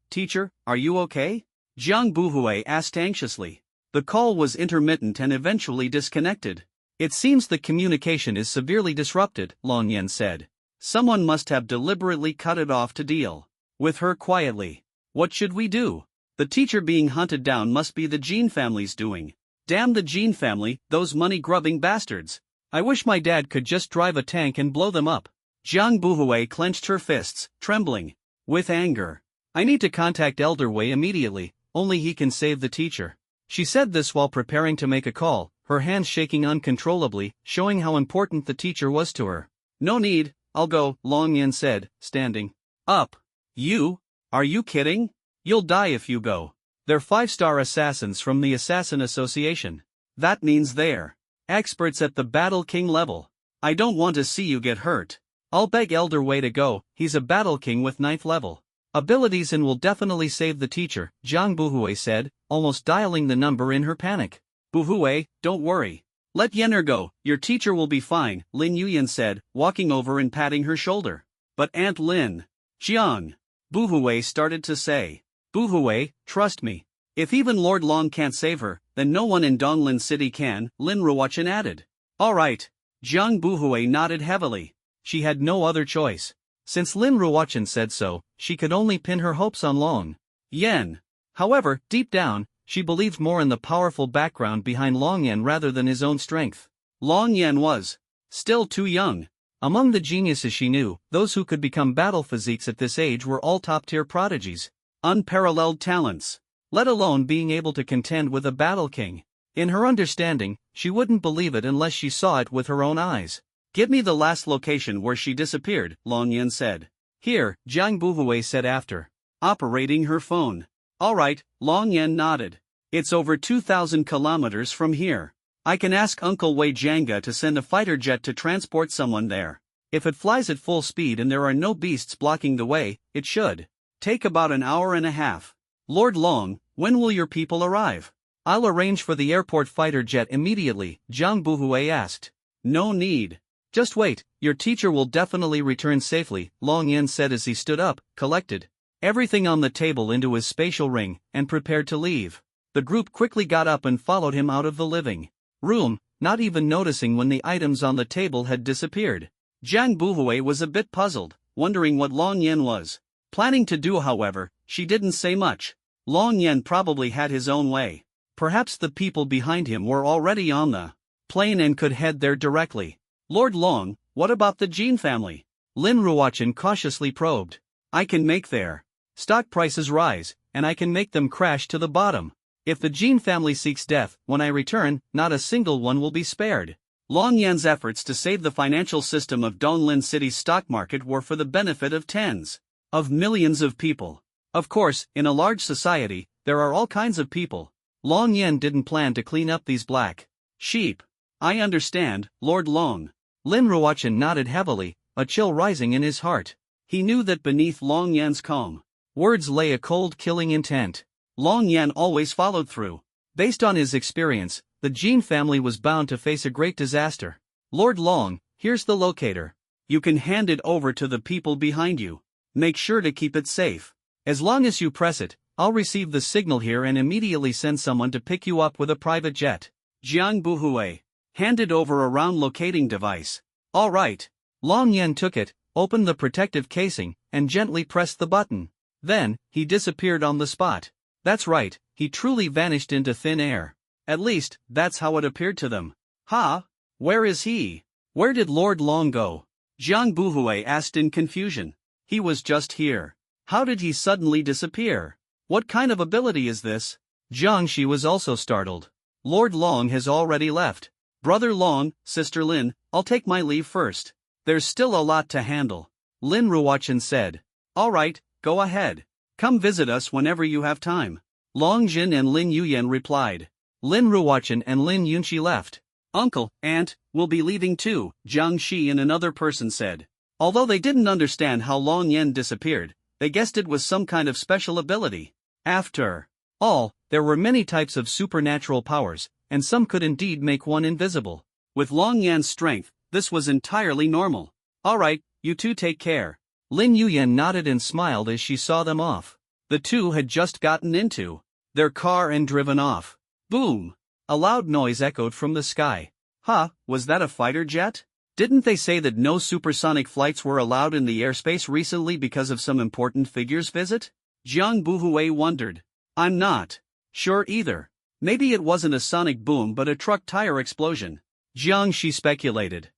are you okay? Zhang Buhui asked anxiously. The call was intermittent and eventually disconnected. It seems the communication is severely disrupted, Long Yen said. Someone must have deliberately cut it off to deal with her quietly. What should we do? The teacher being hunted down must be the Jin family's doing. Damn the Jin family, those money-grubbing bastards. I wish my dad could just drive a tank and blow them up. Zhang Buhui clenched her fists, trembling with anger. I need to contact Elder Wei immediately, only he can save the teacher. She said this while preparing to make a call, her hands shaking uncontrollably, showing how important the teacher was to her. No need, I'll go, Long Yen said, standing up. You? Are you kidding? You'll die if you go. They're 5-star assassins from the Assassin Association. That means they're experts at the Battle King level. I don't want to see you get hurt. I'll beg Elder Wei to go, he's a Battle King with 9th level abilities and will definitely save the teacher, Zhang Buhui said, almost dialing the number in her panic. Buhui, don't worry. Let Yenner go, your teacher will be fine, Lin Yuyan said, walking over and patting her shoulder. But Aunt Lin. Jiang. Buhui started to say. Buhui, trust me. If even Lord Long can't save her, then no one in Donglin City can, Lin Ruochen added. Alright. Jiang Buhui nodded heavily. She had no other choice. Since Lin Ruochen said so, she could only pin her hopes on Long Yan. However, deep down, she believed more in the powerful background behind Long Yan rather than his own strength. Long Yan was still too young. Among the geniuses she knew, those who could become battle physiques at this age were all top-tier prodigies. Unparalleled talents. Let alone being able to contend with a battle king. In her understanding, she wouldn't believe it unless she saw it with her own eyes. Give me the last location where she disappeared, Long Yan said. Here, Jiang Buhui said after operating her phone. Alright, Long Yan nodded. It's over 2,000 kilometers from here. I can ask Uncle Wei Jianga to send a fighter jet to transport someone there. If it flies at full speed and there are no beasts blocking the way, it should take about an hour and a half. Lord Long, when will your people arrive? I'll arrange for the airport fighter jet immediately, Jiang Buhui asked. No need. Just wait, your teacher will definitely return safely, Long Yan said as he stood up, collected everything on the table into his spatial ring, and prepared to leave. The group quickly got up and followed him out of the living room, not even noticing when the items on the table had disappeared. Jiang Buhui was a bit puzzled, wondering what Long Yan was planning to do. However, she didn't say much. Long Yan probably had his own way. Perhaps the people behind him were already on the plane and could head there directly. Lord Long, what about the Jin family? Lin Ruochen cautiously probed. I can make their stock prices rise, and I can make them crash to the bottom. If the Jin family seeks death, when I return, not a single one will be spared. Long Yan's efforts to save the financial system of Donglin City's stock market were for the benefit of tens of millions of people. Of course, in a large society, there are all kinds of people. Long Yan didn't plan to clean up these black sheep. I understand, Lord Long. Lin Ruochen nodded heavily, a chill rising in his heart. He knew that beneath Long Yan's calm words lay a cold killing intent. Long Yan always followed through. Based on his experience, the Jin family was bound to face a great disaster. Lord Long, here's the locator. You can hand it over to the people behind you. Make sure to keep it safe. As long as you press it, I'll receive the signal here and immediately send someone to pick you up with a private jet. Jiang Buhui handed over a round locating device. All right. Long Yan took it, opened the protective casing, and gently pressed the button. Then, he disappeared on the spot. That's right, he truly vanished into thin air. At least, that's how it appeared to them. Ha? Where is he? Where did Lord Long go? Jiang Buhui asked in confusion. He was just here. How did he suddenly disappear? What kind of ability is this? Jiang Shi was also startled. Lord Long has already left. Brother Long, Sister Lin, I'll take my leave first. There's still a lot to handle. Lin Ruochen said. Alright, go ahead. Come visit us whenever you have time. Long Jin and Lin Yuyan replied. Lin Ruochen and Lin Yunqi left. Uncle, Aunt, we'll be leaving too, Jiang Shi and another person said. Although they didn't understand how Long Yan disappeared, they guessed it was some kind of special ability. After all, there were many types of supernatural powers, and some could indeed make one invisible. With Long Yan's strength, this was entirely normal. Alright, you two take care. Lin Yuyan nodded and smiled as she saw them off. The two had just gotten into their car and driven off. Boom! A loud noise echoed from the sky. Huh, was that a fighter jet? Didn't they say that no supersonic flights were allowed in the airspace recently because of some important figure's visit? Jiang Buhui wondered. I'm not sure either. Maybe it wasn't a sonic boom but a truck tire explosion. Jiang Shi speculated.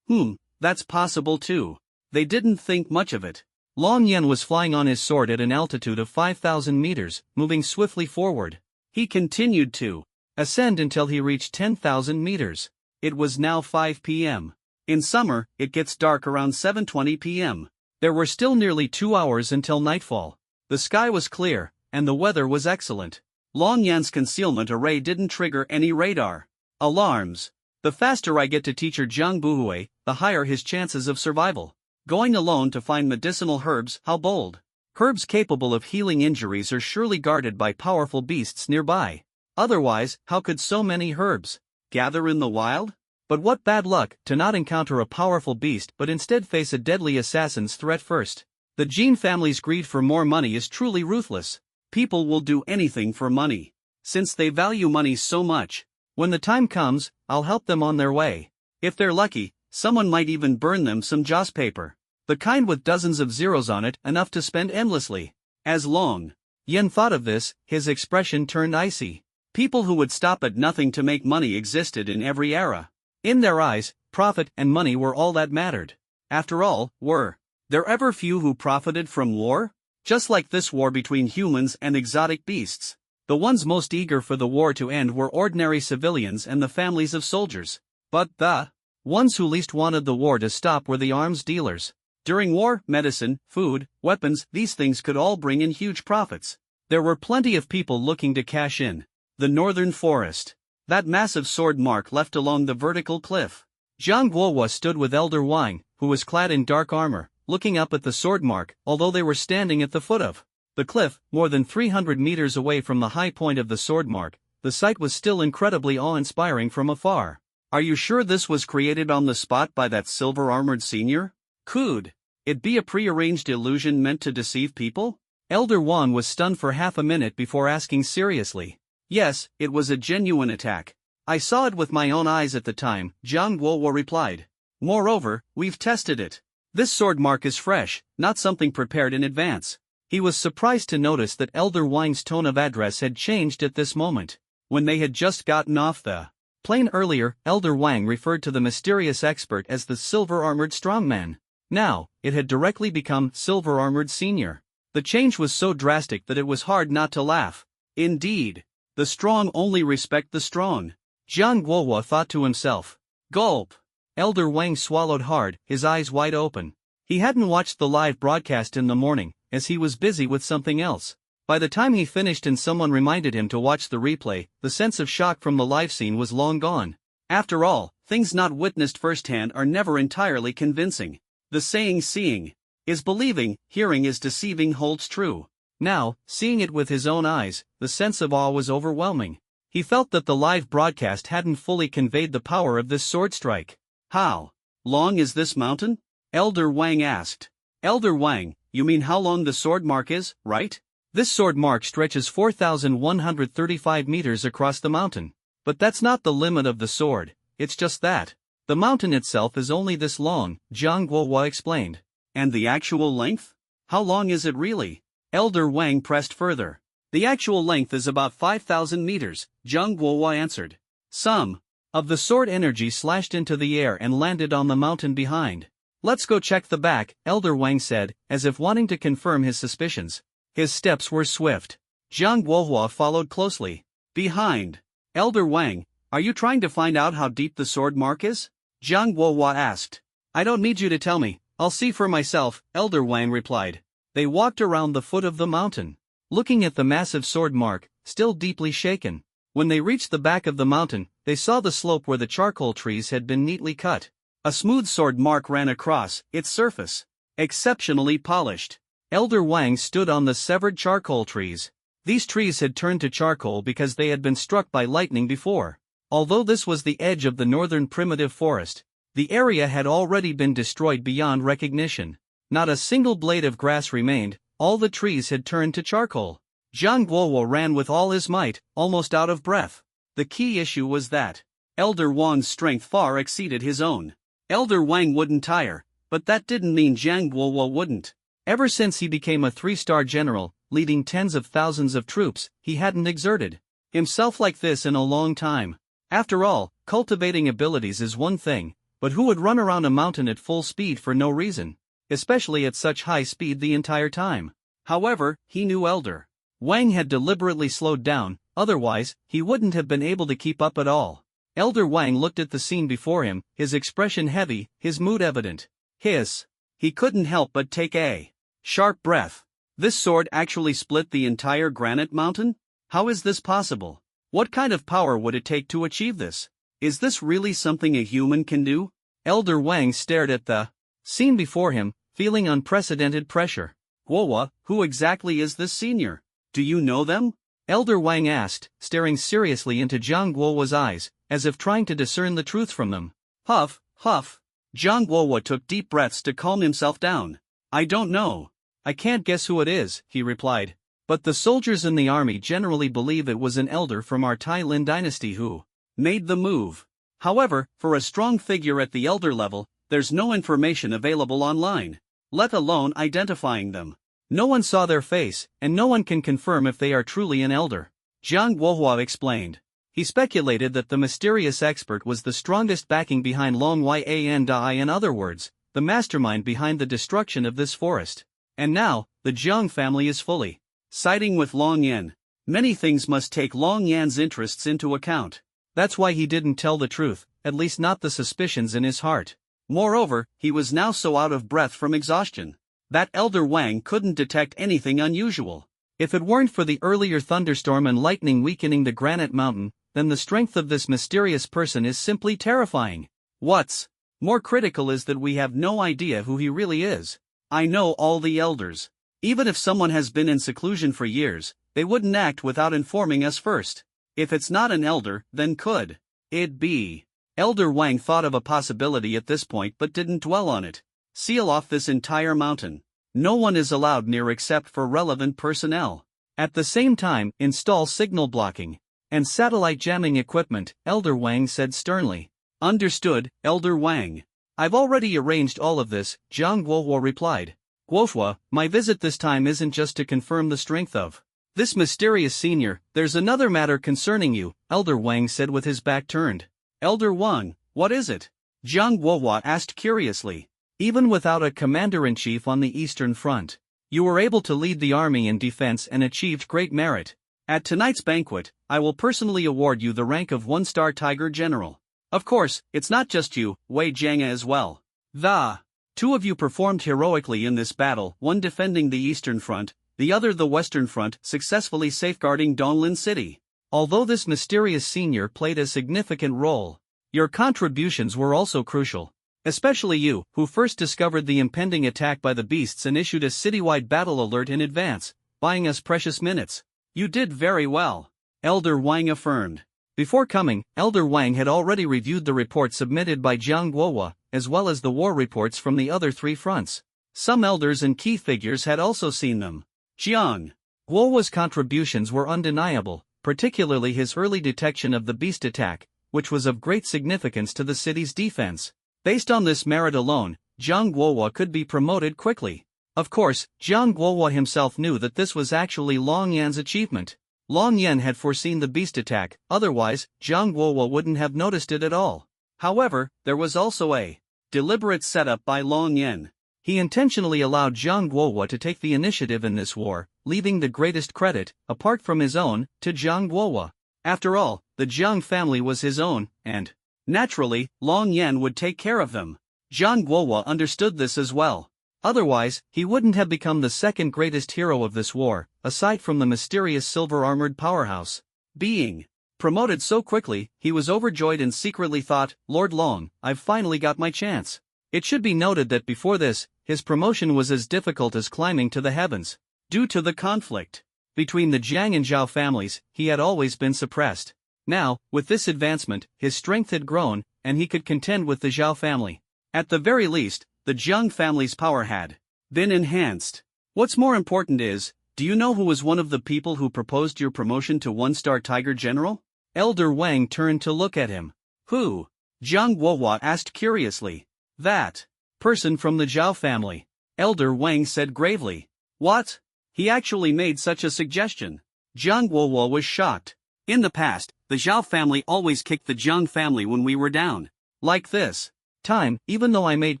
That's possible too. They didn't think much of it. Long Yan was flying on his sword at an altitude of 5,000 meters, moving swiftly forward. He continued to ascend until he reached 10,000 meters. It was now 5 p.m. In summer, it gets dark around 7:20 p.m. There were still nearly 2 hours until nightfall. The sky was clear, and the weather was excellent. Long Yan's concealment array didn't trigger any radar alarms. The faster I get to teacher Jiang Buhui, the higher his chances of survival. Going alone to find medicinal herbs, how bold. Herbs capable of healing injuries are surely guarded by powerful beasts nearby. Otherwise, how could so many herbs gather in the wild? But what bad luck to not encounter a powerful beast but instead face a deadly assassin's threat first. The Jin family's greed for more money is truly ruthless. People will do anything for money. Since they value money so much, when the time comes, I'll help them on their way. If they're lucky, Someone might even burn them some joss paper. The kind with dozens of zeros on it, enough to spend endlessly. As Long Yen thought of this, his expression turned icy. People who would stop at nothing to make money existed in every era. In their eyes, profit and money were all that mattered. After all, were there ever few who profited from war? Just like this war between humans and exotic beasts. The ones most eager for the war to end were ordinary civilians and the families of soldiers. But the ones who least wanted the war to stop were the arms dealers. During war, medicine, food, weapons, these things could all bring in huge profits. There were plenty of people looking to cash in. The northern forest. That massive sword mark left along the vertical cliff. Jiang Guohua stood with Elder Wang, who was clad in dark armor, looking up at the sword mark, although they were standing at the foot of the cliff, more than 300 meters away from the high point of the sword mark. The sight was still incredibly awe-inspiring from afar. Are you sure this was created on the spot by that silver-armored senior? Could it be a pre-arranged illusion meant to deceive people? Elder Wan was stunned for half a minute before asking seriously. Yes, it was a genuine attack. I saw it with my own eyes at the time, Jiang Guohua replied. Moreover, we've tested it. This sword mark is fresh, not something prepared in advance. He was surprised to notice that Elder Wang's tone of address had changed at this moment. When they had just gotten off the plane earlier, Elder Wang referred to the mysterious expert as the silver-armored strongman. Now, it had directly become silver-armored senior. The change was so drastic that it was hard not to laugh. Indeed, the strong only respect the strong. Jiang Guohua thought to himself. Gulp. Elder Wang swallowed hard, his eyes wide open. He hadn't watched the live broadcast in the morning, as he was busy with something else. By the time he finished and someone reminded him to watch the replay, the sense of shock from the live scene was long gone. After all, things not witnessed firsthand are never entirely convincing. The saying seeing is believing, hearing is deceiving holds true. Now, seeing it with his own eyes, the sense of awe was overwhelming. He felt that the live broadcast hadn't fully conveyed the power of this sword strike. How long is this mountain? Elder Wang asked. Elder Wang, you mean how long the sword mark is, right? This sword mark stretches 4,135 meters across the mountain. But that's not the limit of the sword, it's just that. The mountain itself is only this long, Jiang Guohua explained. And the actual length? How long is it really? Elder Wang pressed further. The actual length is about 5,000 meters, Jiang Guohua answered. Some of the sword energy slashed into the air and landed on the mountain behind. Let's go check the back, Elder Wang said, as if wanting to confirm his suspicions. His steps were swift. Jiang Guohua followed closely. Behind. Elder Wang, are you trying to find out how deep the sword mark is? Jiang Guohua asked. I don't need you to tell me, I'll see for myself, Elder Wang replied. They walked around the foot of the mountain, looking at the massive sword mark, still deeply shaken. When they reached the back of the mountain, they saw the slope where the charcoal trees had been neatly cut. A smooth sword mark ran across its surface, exceptionally polished. Elder Wang stood on the severed charcoal trees. These trees had turned to charcoal because they had been struck by lightning before. Although this was the edge of the northern primitive forest, the area had already been destroyed beyond recognition. Not a single blade of grass remained, all the trees had turned to charcoal. Jiang Guohua ran with all his might, almost out of breath. The key issue was that Elder Wang's strength far exceeded his own. Elder Wang wouldn't tire, but that didn't mean Jiang Guohua wouldn't. Ever since he became a 3-star general, leading tens of thousands of troops, he hadn't exerted himself like this in a long time. After all, cultivating abilities is one thing, but who would run around a mountain at full speed for no reason? Especially at such high speed the entire time. However, he knew Elder Wang had deliberately slowed down, otherwise, he wouldn't have been able to keep up at all. Elder Wang looked at the scene before him, his expression heavy, his mood evident. He couldn't help but take a sharp breath. This sword actually split the entire granite mountain? How is this possible? What kind of power would it take to achieve this? Is this really something a human can do? Elder Wang stared at the scene before him, feeling unprecedented pressure. Guohua, who exactly is this senior? Do you know them? Elder Wang asked, staring seriously into Jiang Guohua's eyes, as if trying to discern the truth from them. Huff, huff. Jiang Guohua took deep breaths to calm himself down. I don't know. I can't guess who it is, he replied. But the soldiers in the army generally believe it was an elder from our Tai Lin dynasty who made the move. However, for a strong figure at the elder level, there's no information available online, let alone identifying them. No one saw their face, and no one can confirm if they are truly an elder. Jiang Guohua explained. He speculated that the mysterious expert was the strongest backing behind Long Yan Dai, in other words, the mastermind behind the destruction of this forest. And now, the Jiang family is fully siding with Long Yan. Many things must take Long Yan's interests into account. That's why he didn't tell the truth, at least not the suspicions in his heart. Moreover, he was now so out of breath from exhaustion that Elder Wang couldn't detect anything unusual. If it weren't for the earlier thunderstorm and lightning weakening the granite mountain, then the strength of this mysterious person is simply terrifying. What's more critical is that we have no idea who he really is. I know all the elders. Even if someone has been in seclusion for years, they wouldn't act without informing us first. If it's not an elder, then could it be? Elder Wang thought of a possibility at this point but didn't dwell on it. Seal off this entire mountain. No one is allowed near except for relevant personnel. At the same time, install signal blocking and satellite jamming equipment, Elder Wang said sternly. Understood, Elder Wang. I've already arranged all of this, Jiang Guohua replied. Guohua, my visit this time isn't just to confirm the strength of this mysterious senior, there's another matter concerning you, Elder Wang said with his back turned. Elder Wang, what is it? Jiang Guohua asked curiously. Even without a commander-in-chief on the Eastern Front, you were able to lead the army in defense and achieved great merit. At tonight's banquet, I will personally award you the rank of 1-star Tiger General. Of course, it's not just you, Wei Jianga as well. The two of you performed heroically in this battle, one defending the Eastern Front, the other the Western Front, successfully safeguarding Donglin City. Although this mysterious senior played a significant role, your contributions were also crucial. Especially you, who first discovered the impending attack by the beasts and issued a citywide battle alert in advance, buying us precious minutes. You did very well, Elder Wang affirmed. Before coming, Elder Wang had already reviewed the report submitted by Jiang Guohua, as well as the war reports from the other three fronts. Some elders and key figures had also seen them. Jiang Guohua's contributions were undeniable, particularly his early detection of the beast attack, which was of great significance to the city's defense. Based on this merit alone, Jiang Guohua could be promoted quickly. Of course, Jiang Guohua himself knew that this was actually Long Yan's achievement. Long Yan had foreseen the beast attack, otherwise, Jiang Guohua wouldn't have noticed it at all. However, there was also a deliberate setup by Long Yan. He intentionally allowed Jiang Guohua to take the initiative in this war, leaving the greatest credit, apart from his own, to Jiang Guohua. After all, the Jiang family was his own, and naturally, Long Yan would take care of them. Jiang Guohua understood this as well. Otherwise, he wouldn't have become the second greatest hero of this war, aside from the mysterious silver-armored powerhouse. Being promoted so quickly, he was overjoyed and secretly thought, Lord Long, I've finally got my chance. It should be noted that before this, his promotion was as difficult as climbing to the heavens. Due to the conflict between the Jiang and Zhao families, he had always been suppressed. Now, with this advancement, his strength had grown, and he could contend with the Zhao family. At the very least, the Jiang family's power had been enhanced. What's more important is, do you know who was one of the people who proposed your promotion to 1-star Tiger General? Elder Wang turned to look at him. Who? Jiang Guohua asked curiously. That person from the Zhao family, Elder Wang said gravely. What? He actually made such a suggestion. Jiang Guohua was shocked. In the past, the Zhao family always kicked the Jiang family when we were down. Like this time, even though I made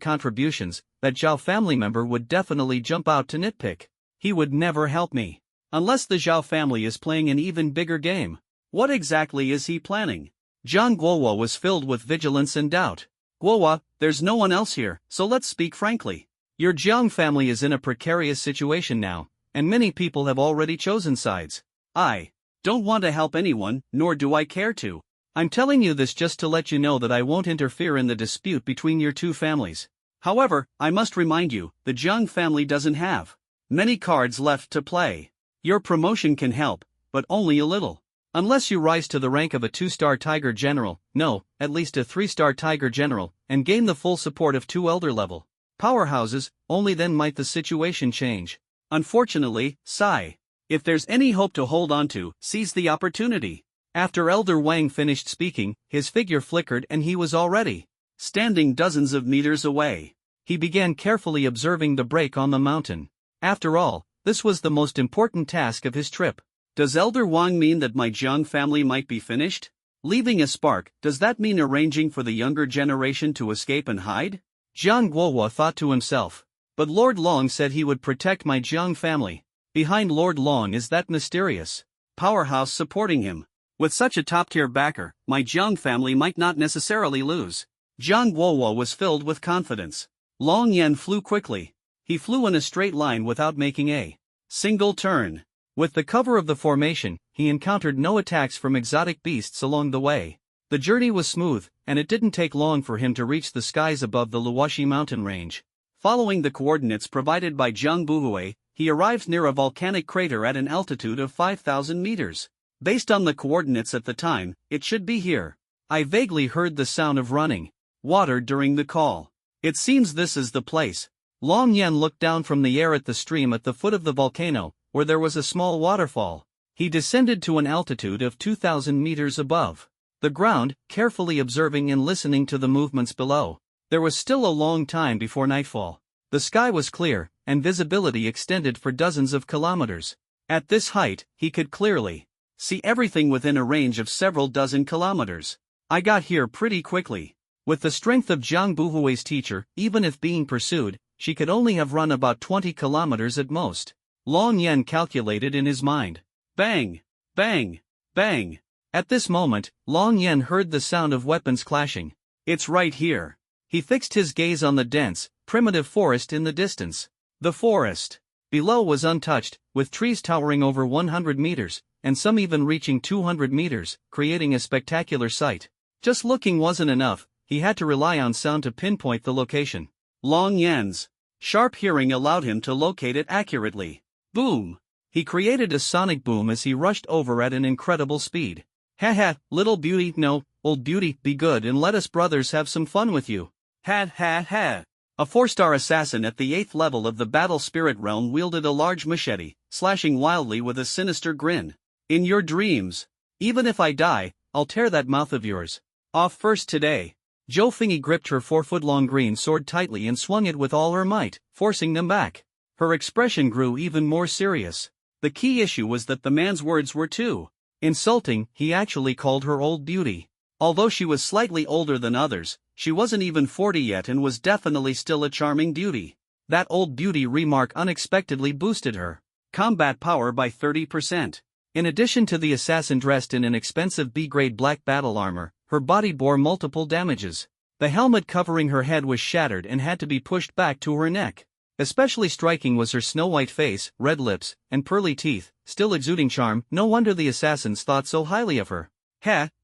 contributions, that Zhao family member would definitely jump out to nitpick. He would never help me. Unless the Zhao family is playing an even bigger game. What exactly is he planning? Jiang Guohua was filled with vigilance and doubt. Guohua, there's no one else here, so let's speak frankly. Your Jiang family is in a precarious situation now, and many people have already chosen sides. I don't want to help anyone, nor do I care to. I'm telling you this just to let you know that I won't interfere in the dispute between your two families. However, I must remind you, the Jiang family doesn't have many cards left to play. Your promotion can help, but only a little. Unless you rise to the rank of a 2-star Tiger General, no, at least a 3-star Tiger General, and gain the full support of 2 elder-level powerhouses, only then might the situation change. Unfortunately, Sai. If there's any hope to hold on to, seize the opportunity. After Elder Wang finished speaking, his figure flickered and he was already standing dozens of meters away. He began carefully observing the break on the mountain. After all, this was the most important task of his trip. Does Elder Wang mean that my Jiang family might be finished? Leaving a spark, does that mean arranging for the younger generation to escape and hide? Jiang Guohua thought to himself. But Lord Long said he would protect my Jiang family. Behind Lord Long is that mysterious powerhouse supporting him. With such a top-tier backer, my Jiang family might not necessarily lose. Jiang Guohua was filled with confidence. Long Yan flew quickly. He flew in a straight line without making a single turn. With the cover of the formation, he encountered no attacks from exotic beasts along the way. The journey was smooth, and it didn't take long for him to reach the skies above the Luoxi mountain range. Following the coordinates provided by Zhang Buhui, he arrived near a volcanic crater at an altitude of 5,000 meters. Based on the coordinates at the time, it should be here. I vaguely heard the sound of running water during the call. It seems this is the place. Long Yan looked down from the air at the stream at the foot of the volcano, where there was a small waterfall. He descended to an altitude of 2,000 meters above the ground, carefully observing and listening to the movements below. There was still a long time before nightfall. The sky was clear, and visibility extended for dozens of kilometers. At this height, he could clearly see everything within a range of several dozen kilometers. I got here pretty quickly. With the strength of Zhang Buhui's teacher, even if being pursued, she could only have run about 20 kilometers at most. Long Yan calculated in his mind. Bang! Bang! Bang! At this moment, Long Yan heard the sound of weapons clashing. It's right here. He fixed his gaze on the dense, primitive forest in the distance. The forest below was untouched, with trees towering over 100 meters, and some even reaching 200 meters, creating a spectacular sight. Just looking wasn't enough, he had to rely on sound to pinpoint the location. Long Yan's sharp hearing allowed him to locate it accurately. Boom! He created a sonic boom as he rushed over at an incredible speed. Ha ha, little beauty, no, old beauty, be good and let us brothers have some fun with you. Ha ha ha. A 4-star assassin at the 8th level of the battle spirit realm wielded a large machete, slashing wildly with a sinister grin. In your dreams. Even if I die, I'll tear that mouth of yours off first today. Zhou Fingyi gripped her 4-foot-long green sword tightly and swung it with all her might, forcing them back. Her expression grew even more serious. The key issue was that the man's words were too insulting. He actually called her old beauty. Although she was slightly older than others, she wasn't even 40 yet and was definitely still a charming beauty. That old beauty remark unexpectedly boosted her combat power by 30%. In addition to the assassin dressed in an expensive B-grade black battle armor, her body bore multiple damages. The helmet covering her head was shattered and had to be pushed back to her neck. Especially striking was her snow-white face, red lips, and pearly teeth, still exuding charm. No wonder the assassins thought so highly of her.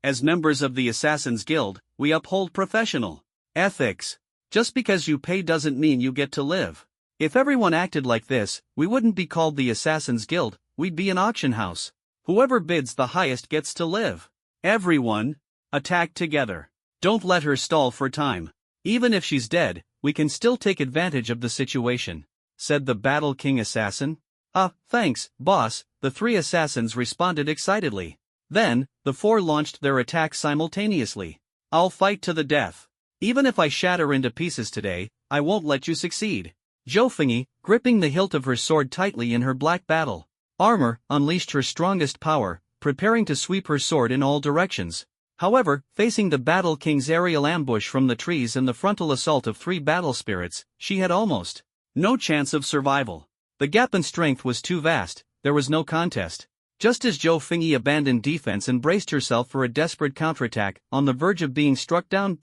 As members of the Assassin's Guild, we uphold professional ethics. Just because you pay doesn't mean you get to live. If everyone acted like this, we wouldn't be called the Assassin's Guild, we'd be an auction house. Whoever bids the highest gets to live. Everyone, attack together. Don't let her stall for time. Even if she's dead, we can still take advantage of the situation, said the Battle King assassin. Thanks, boss, the 3 assassins responded excitedly. Then, the 4 launched their attacks simultaneously. I'll fight to the death. Even if I shatter into pieces today, I won't let you succeed. Zhou Fingyi, gripping the hilt of her sword tightly in her black battle armor, unleashed her strongest power, preparing to sweep her sword in all directions. However, facing the Battle King's aerial ambush from the trees and the frontal assault of 3 battle spirits, she had almost no chance of survival. The gap in strength was too vast, there was no contest. Just as Zhou Fingyi abandoned defense and braced herself for a desperate counterattack, on the verge of being struck down,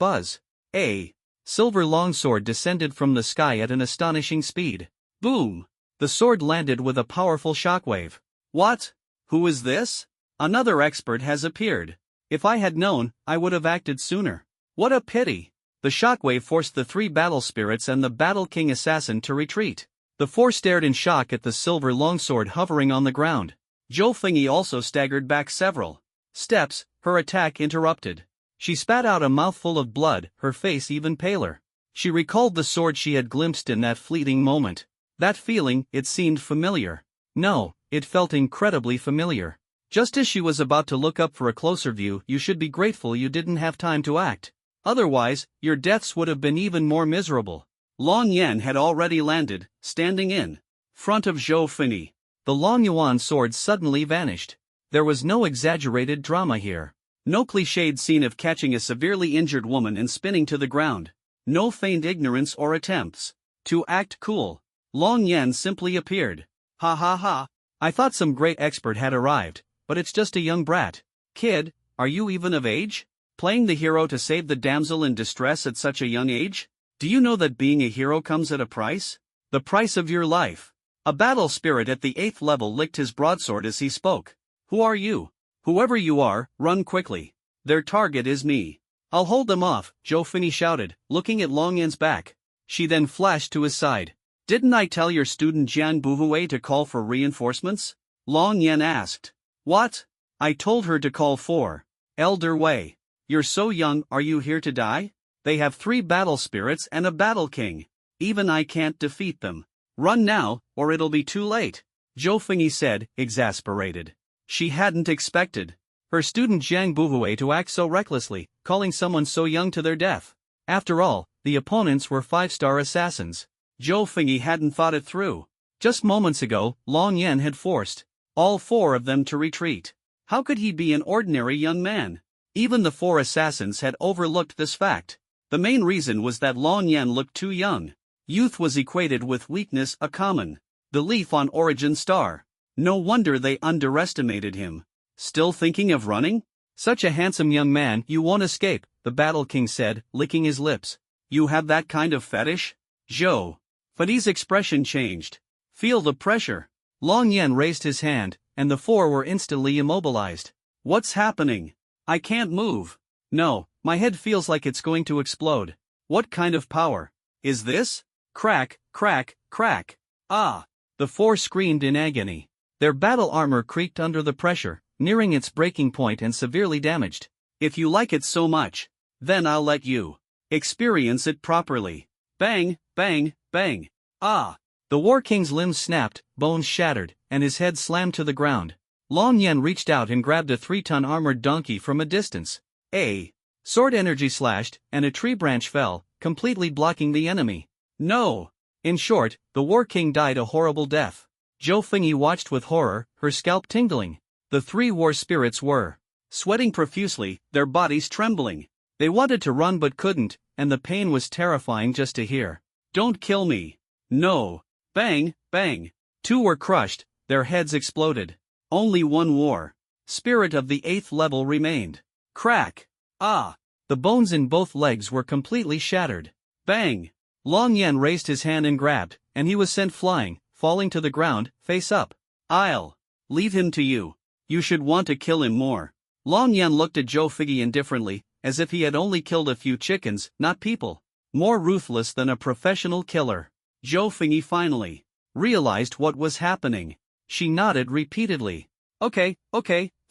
a silver longsword descended from the sky at an astonishing speed. Boom! The sword landed with a powerful shockwave. What? Who is this? Another expert has appeared. If I had known, I would have acted sooner. What a pity! The shockwave forced the 3 battle spirits and the Battle King assassin to retreat. The 4 stared in shock at the silver longsword hovering on the ground. Zhou Fingyi also staggered back several steps, her attack interrupted. She spat out a mouthful of blood, her face even paler. She recalled the sword she had glimpsed in that fleeting moment. That feeling, it seemed familiar. No, it felt incredibly familiar. Just as she was about to look up for a closer view, you should be grateful you didn't have time to act. Otherwise, your deaths would have been even more miserable. Long Yan had already landed, standing in front of Zhou Fini. The Long Yuan sword suddenly vanished. There was no exaggerated drama here. No cliched scene of catching a severely injured woman and spinning to the ground. No feigned ignorance or attempts to act cool. Long Yan simply appeared. Ha ha ha. I thought some great expert had arrived, but it's just a young brat. Kid, are you even of age? Playing the hero to save the damsel in distress at such a young age? Do you know that being a hero comes at a price? The price of your life. A battle spirit at the 8th level licked his broadsword as he spoke. Who are you? Whoever you are, run quickly. Their target is me. I'll hold them off, Zhou Fini shouted, looking at Long Yan's back. She then flashed to his side. Didn't I tell your student Jian Buhui to call for reinforcements? Long Yan asked. What? I told her to call for Elder Wei. You're so young, are you here to die? They have 3 battle spirits and a battle king. Even I can't defeat them. Run now, or it'll be too late, Zhou Fini said, exasperated. She hadn't expected her student Jiang Buhui to act so recklessly, calling someone so young to their death. After all, the opponents were 5-star assassins. Zhou Fini hadn't thought it through. Just moments ago, Long Yan had forced all 4 of them to retreat. How could he be an ordinary young man? Even the 4 assassins had overlooked this fact. The main reason was that Long Yan looked too young. Youth was equated with weakness, a common belief on Origin Star. No wonder they underestimated him. Still thinking of running? Such a handsome young man, you won't escape, the Battle King said, licking his lips. You have that kind of fetish? Zhou Fini's expression changed. Feel the pressure. Long Yan raised his hand, and the 4 were instantly immobilized. What's happening? I can't move. No, my head feels like it's going to explode. What kind of power is this? Crack, crack, crack. Ah! The 4 screamed in agony. Their battle armor creaked under the pressure, nearing its breaking point and severely damaged. If you like it so much, then I'll let you experience it properly. Bang, bang, bang. Ah! The War King's limbs snapped, bones shattered, and his head slammed to the ground. Long Yan reached out and grabbed a 3-ton armored donkey from a distance. A sword energy slashed, and a tree branch fell, completely blocking the enemy. No! In short, the War King died a horrible death. Zhou Fini watched with horror, her scalp tingling. The 3 war spirits were sweating profusely, their bodies trembling. They wanted to run but couldn't, and the pain was terrifying just to hear. Don't kill me. No. Bang, bang. 2 were crushed, their heads exploded. Only 1 war spirit of the 8th level remained. Crack. Ah! The bones in both legs were completely shattered. Bang! Long Yan raised his hand and grabbed, and he was sent flying, falling to the ground, face up. I'll leave him to you. You should want to kill him more. Long Yan looked at Zhou Fini indifferently, as if he had only killed a few chickens, not people. More ruthless than a professional killer. Zhou Fini finally realized what was happening. She nodded repeatedly. Okay,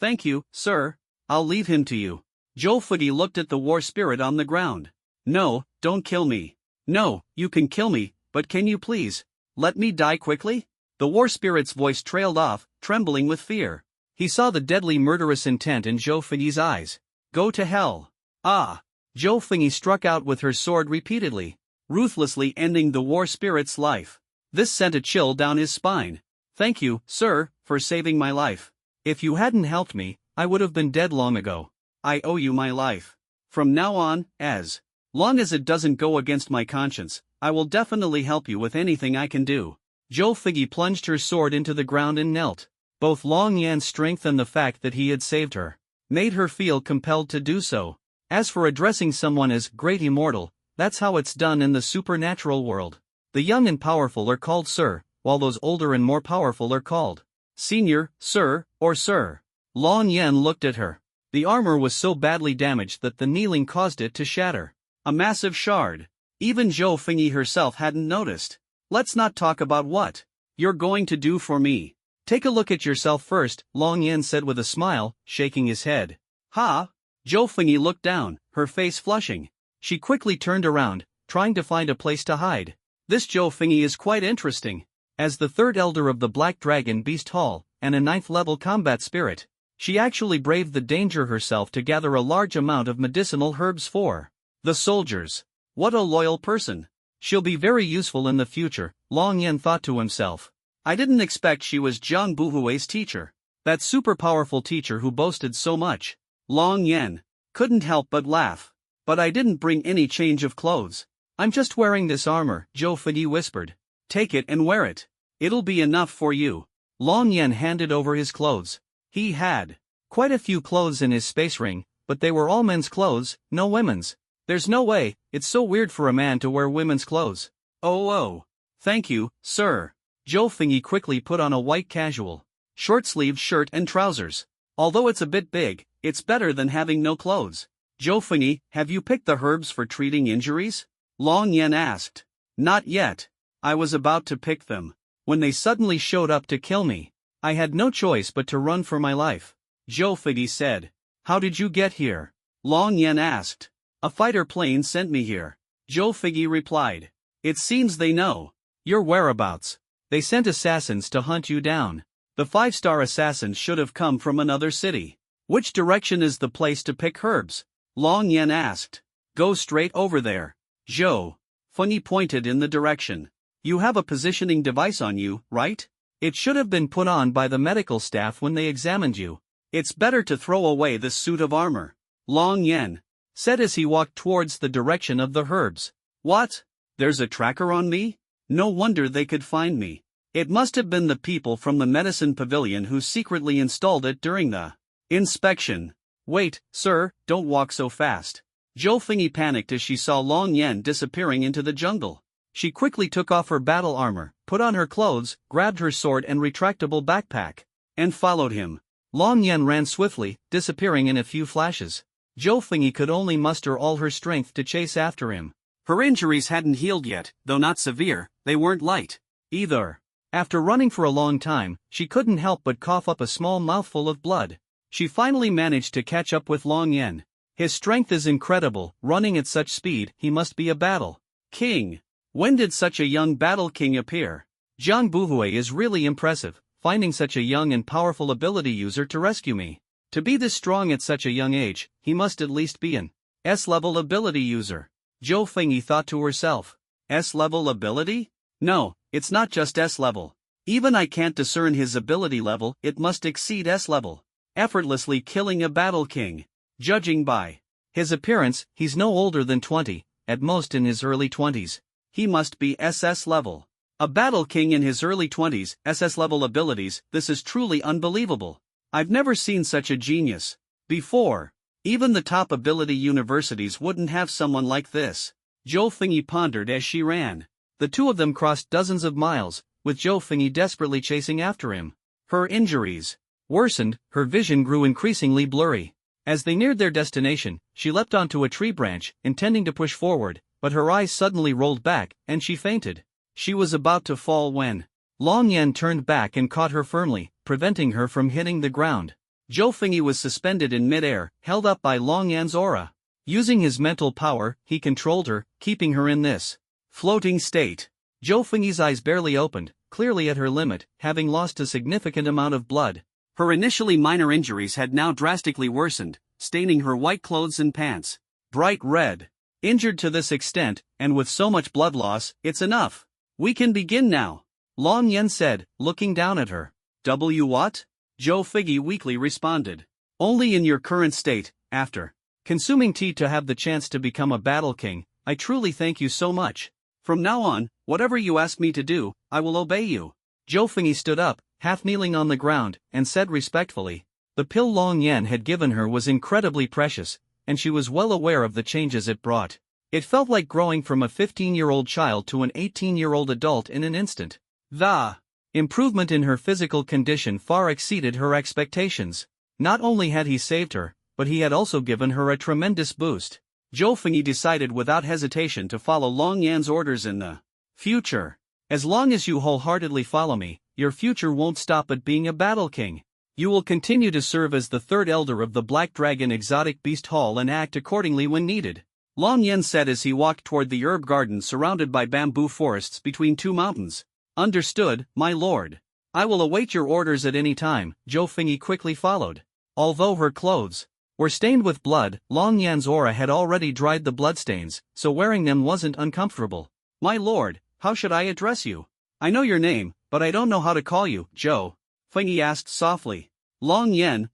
thank you, sir. I'll leave him to you. Zhou Fini looked at the war spirit on the ground. No, don't kill me. No, you can kill me, but can you please let me die quickly? The war spirit's voice trailed off, trembling with fear. He saw the deadly murderous intent in Zhou Fini's eyes. Go to hell. Ah! Zhou Fini struck out with her sword repeatedly, ruthlessly ending the war spirit's life. This sent a chill down his spine. Thank you, sir, for saving my life. If you hadn't helped me, I would have been dead long ago. I owe you my life. From now on, as long as it doesn't go against my conscience, I will definitely help you with anything I can do. Zhou Fini plunged her sword into the ground and knelt. Both Long Yan's strength and the fact that he had saved her made her feel compelled to do so. As for addressing someone as Great Immortal, that's how it's done in the supernatural world. The young and powerful are called Sir, while those older and more powerful are called Senior, Sir, or Sir. Long Yan looked at her. The armor was so badly damaged that the kneeling caused it to shatter. A massive shard. Even Zhou Fini herself hadn't noticed. Let's not talk about what you're going to do for me. Take a look at yourself first, Long Yan said with a smile, shaking his head. Ha! Zhou Fini looked down, her face flushing. She quickly turned around, trying to find a place to hide. This Zhou Fini is quite interesting. As the 3rd elder of the Black Dragon Beast Hall, and a 9th level combat spirit, She actually braved the danger herself to gather a large amount of medicinal herbs for the soldiers. What a loyal person. She'll be very useful in the future, Long Yan thought to himself. I didn't expect she was Jiang Buhui's teacher. That super powerful teacher who boasted so much. Long Yan couldn't help but laugh. But I didn't bring any change of clothes. I'm just wearing this armor, Zhou Fengyi whispered. Take it and wear it. It'll be enough for you. Long Yan handed over his clothes. He had quite a few clothes in his space ring, but they were all men's clothes, no women's. There's no way, it's so weird for a man to wear women's clothes. Oh. Thank you, sir. Zhou Fengyi quickly put on a white casual, short-sleeved shirt and trousers. Although it's a bit big, it's better than having no clothes. Zhou Fengyi, have you picked the herbs for treating injuries? Long Yan asked. Not yet. I was about to pick them when they suddenly showed up to kill me. I had no choice but to run for my life. Zhou Fengyi said. How did you get here? Long Yan asked. A fighter plane sent me here. Zhou Fengyi replied. It seems they know your whereabouts. They sent assassins to hunt you down. The 5-star assassins should have come from another city. Which direction is the place to pick herbs? Long Yan asked. Go straight over there. Zhou Fengyi pointed in the direction. You have a positioning device on you, right? It should have been put on by the medical staff when they examined you. It's better to throw away this suit of armor. Long Yan said as he walked towards the direction of the herbs. What? There's a tracker on me? No wonder they could find me. It must have been the people from the medicine pavilion who secretly installed it during the inspection. Wait, sir, don't walk so fast. Zhou Fengyi panicked as she saw Long Yan disappearing into the jungle. She quickly took off her battle armor, put on her clothes, grabbed her sword and retractable backpack, and followed him. Long Yan ran swiftly, disappearing in a few flashes. Zhou Fengyi could only muster all her strength to chase after him. Her injuries hadn't healed yet, though not severe, they weren't light either. After running for a long time, she couldn't help but cough up a small mouthful of blood. She finally managed to catch up with Long Yan. His strength is incredible, running at such speed, he must be a battle king. When did such a young battle king appear? Jiang Buhui is really impressive, finding such a young and powerful ability user to rescue me. To be this strong at such a young age, he must at least be an S-level ability user. Zhou Fengyi thought to herself. S-level ability? No, it's not just S-level. Even I can't discern his ability level, it must exceed S-level. Effortlessly killing a battle king. Judging by his appearance, he's no older than 20, at most in his early 20s. He must be SS level. A battle king in his early 20s, SS level abilities, this is truly unbelievable. I've never seen such a genius before. Even the top ability universities wouldn't have someone like this. Zhou Fengyi pondered as she ran. The two of them crossed dozens of miles, with Zhou Fengyi desperately chasing after him. Her injuries worsened, her vision grew increasingly blurry. As they neared their destination, she leapt onto a tree branch, intending to push forward, but her eyes suddenly rolled back, and she fainted. She was about to fall when Long Yan turned back and caught her firmly, preventing her from hitting the ground. Zhou Fengyi was suspended in midair, held up by Long Yan's aura. Using his mental power, he controlled her, keeping her in this floating state. Zhou Fengyi's eyes barely opened, clearly at her limit, having lost a significant amount of blood. Her initially minor injuries had now drastically worsened, staining her white clothes and pants bright red. Injured to this extent, and with so much blood loss, it's enough. We can begin now, Long Yan said, looking down at her. What? Zhou Fengyi weakly responded. Only in your current state, after consuming tea to have the chance to become a battle king, I truly thank you so much. From now on, whatever you ask me to do, I will obey you. Zhou Fengyi stood up, half kneeling on the ground, and said respectfully. The pill Long Yan had given her was incredibly precious, and she was well aware of the changes it brought. It felt like growing from a 15-year-old child to an 18-year-old adult in an instant. The improvement in her physical condition far exceeded her expectations. Not only had he saved her, but he had also given her a tremendous boost. Zhou Fengyi decided without hesitation to follow Long Yan's orders in the future. As long as you wholeheartedly follow me, your future won't stop at being a battle king. You will continue to serve as the third elder of the Black Dragon Exotic Beast Hall and act accordingly when needed. Long Yan said as he walked toward the herb garden surrounded by bamboo forests between two mountains. Understood, my lord. I will await your orders at any time, Zhou Fengyi quickly followed. Although her clothes were stained with blood, Long Yan's aura had already dried the bloodstains, so wearing them wasn't uncomfortable. My lord, how should I address you? I know your name, but I don't know how to call you, Zhou Fengyi asked softly. Long Yan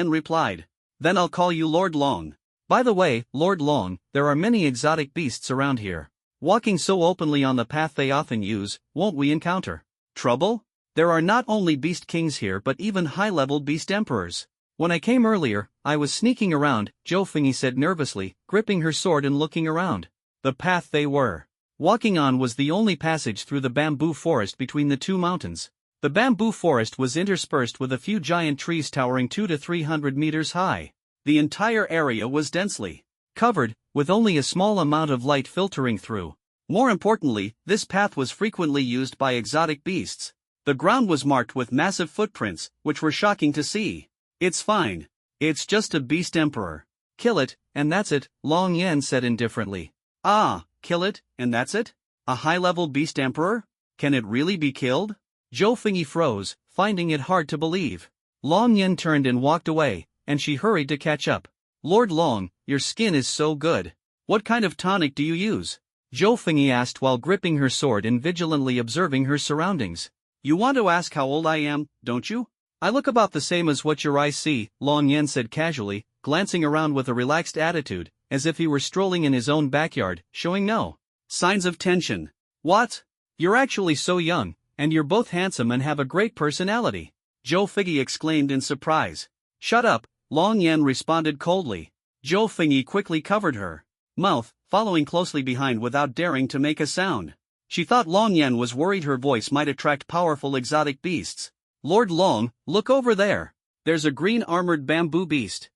replied. Then I'll call you Lord Long. By the way, Lord Long, there are many exotic beasts around here. Walking so openly on the path they often use, won't we encounter trouble? There are not only beast kings here but even high-level beast emperors. When I came earlier, I was sneaking around, Zhou Fengyi said nervously, gripping her sword and looking around. The path they were walking on was the only passage through the bamboo forest between the two mountains. The bamboo forest was interspersed with a few giant trees towering 200 to 300 meters high. The entire area was densely covered, with only a small amount of light filtering through. More importantly, this path was frequently used by exotic beasts. The ground was marked with massive footprints, which were shocking to see. It's fine. It's just a beast emperor. Kill it, and that's it, Long Yan said indifferently. Ah, kill it, and that's it? A high-level beast emperor? Can it really be killed? Zhou Fengyi froze, finding it hard to believe. Long Yan turned and walked away, and she hurried to catch up. Lord Long, your skin is so good. What kind of tonic do you use? Zhou Fengyi asked while gripping her sword and vigilantly observing her surroundings. You want to ask how old I am, don't you? I look about the same as what your eyes see, Long Yan said casually, glancing around with a relaxed attitude, as if he were strolling in his own backyard, showing no signs of tension. What? You're actually so young, and you're both handsome and have a great personality, Zhou Fengyi exclaimed in surprise. Shut up, Long Yan responded coldly. Zhou Fengyi quickly covered her mouth, following closely behind without daring to make a sound. She thought Long Yan was worried her voice might attract powerful exotic beasts. Lord Long, look over there. There's a green armored bamboo beast.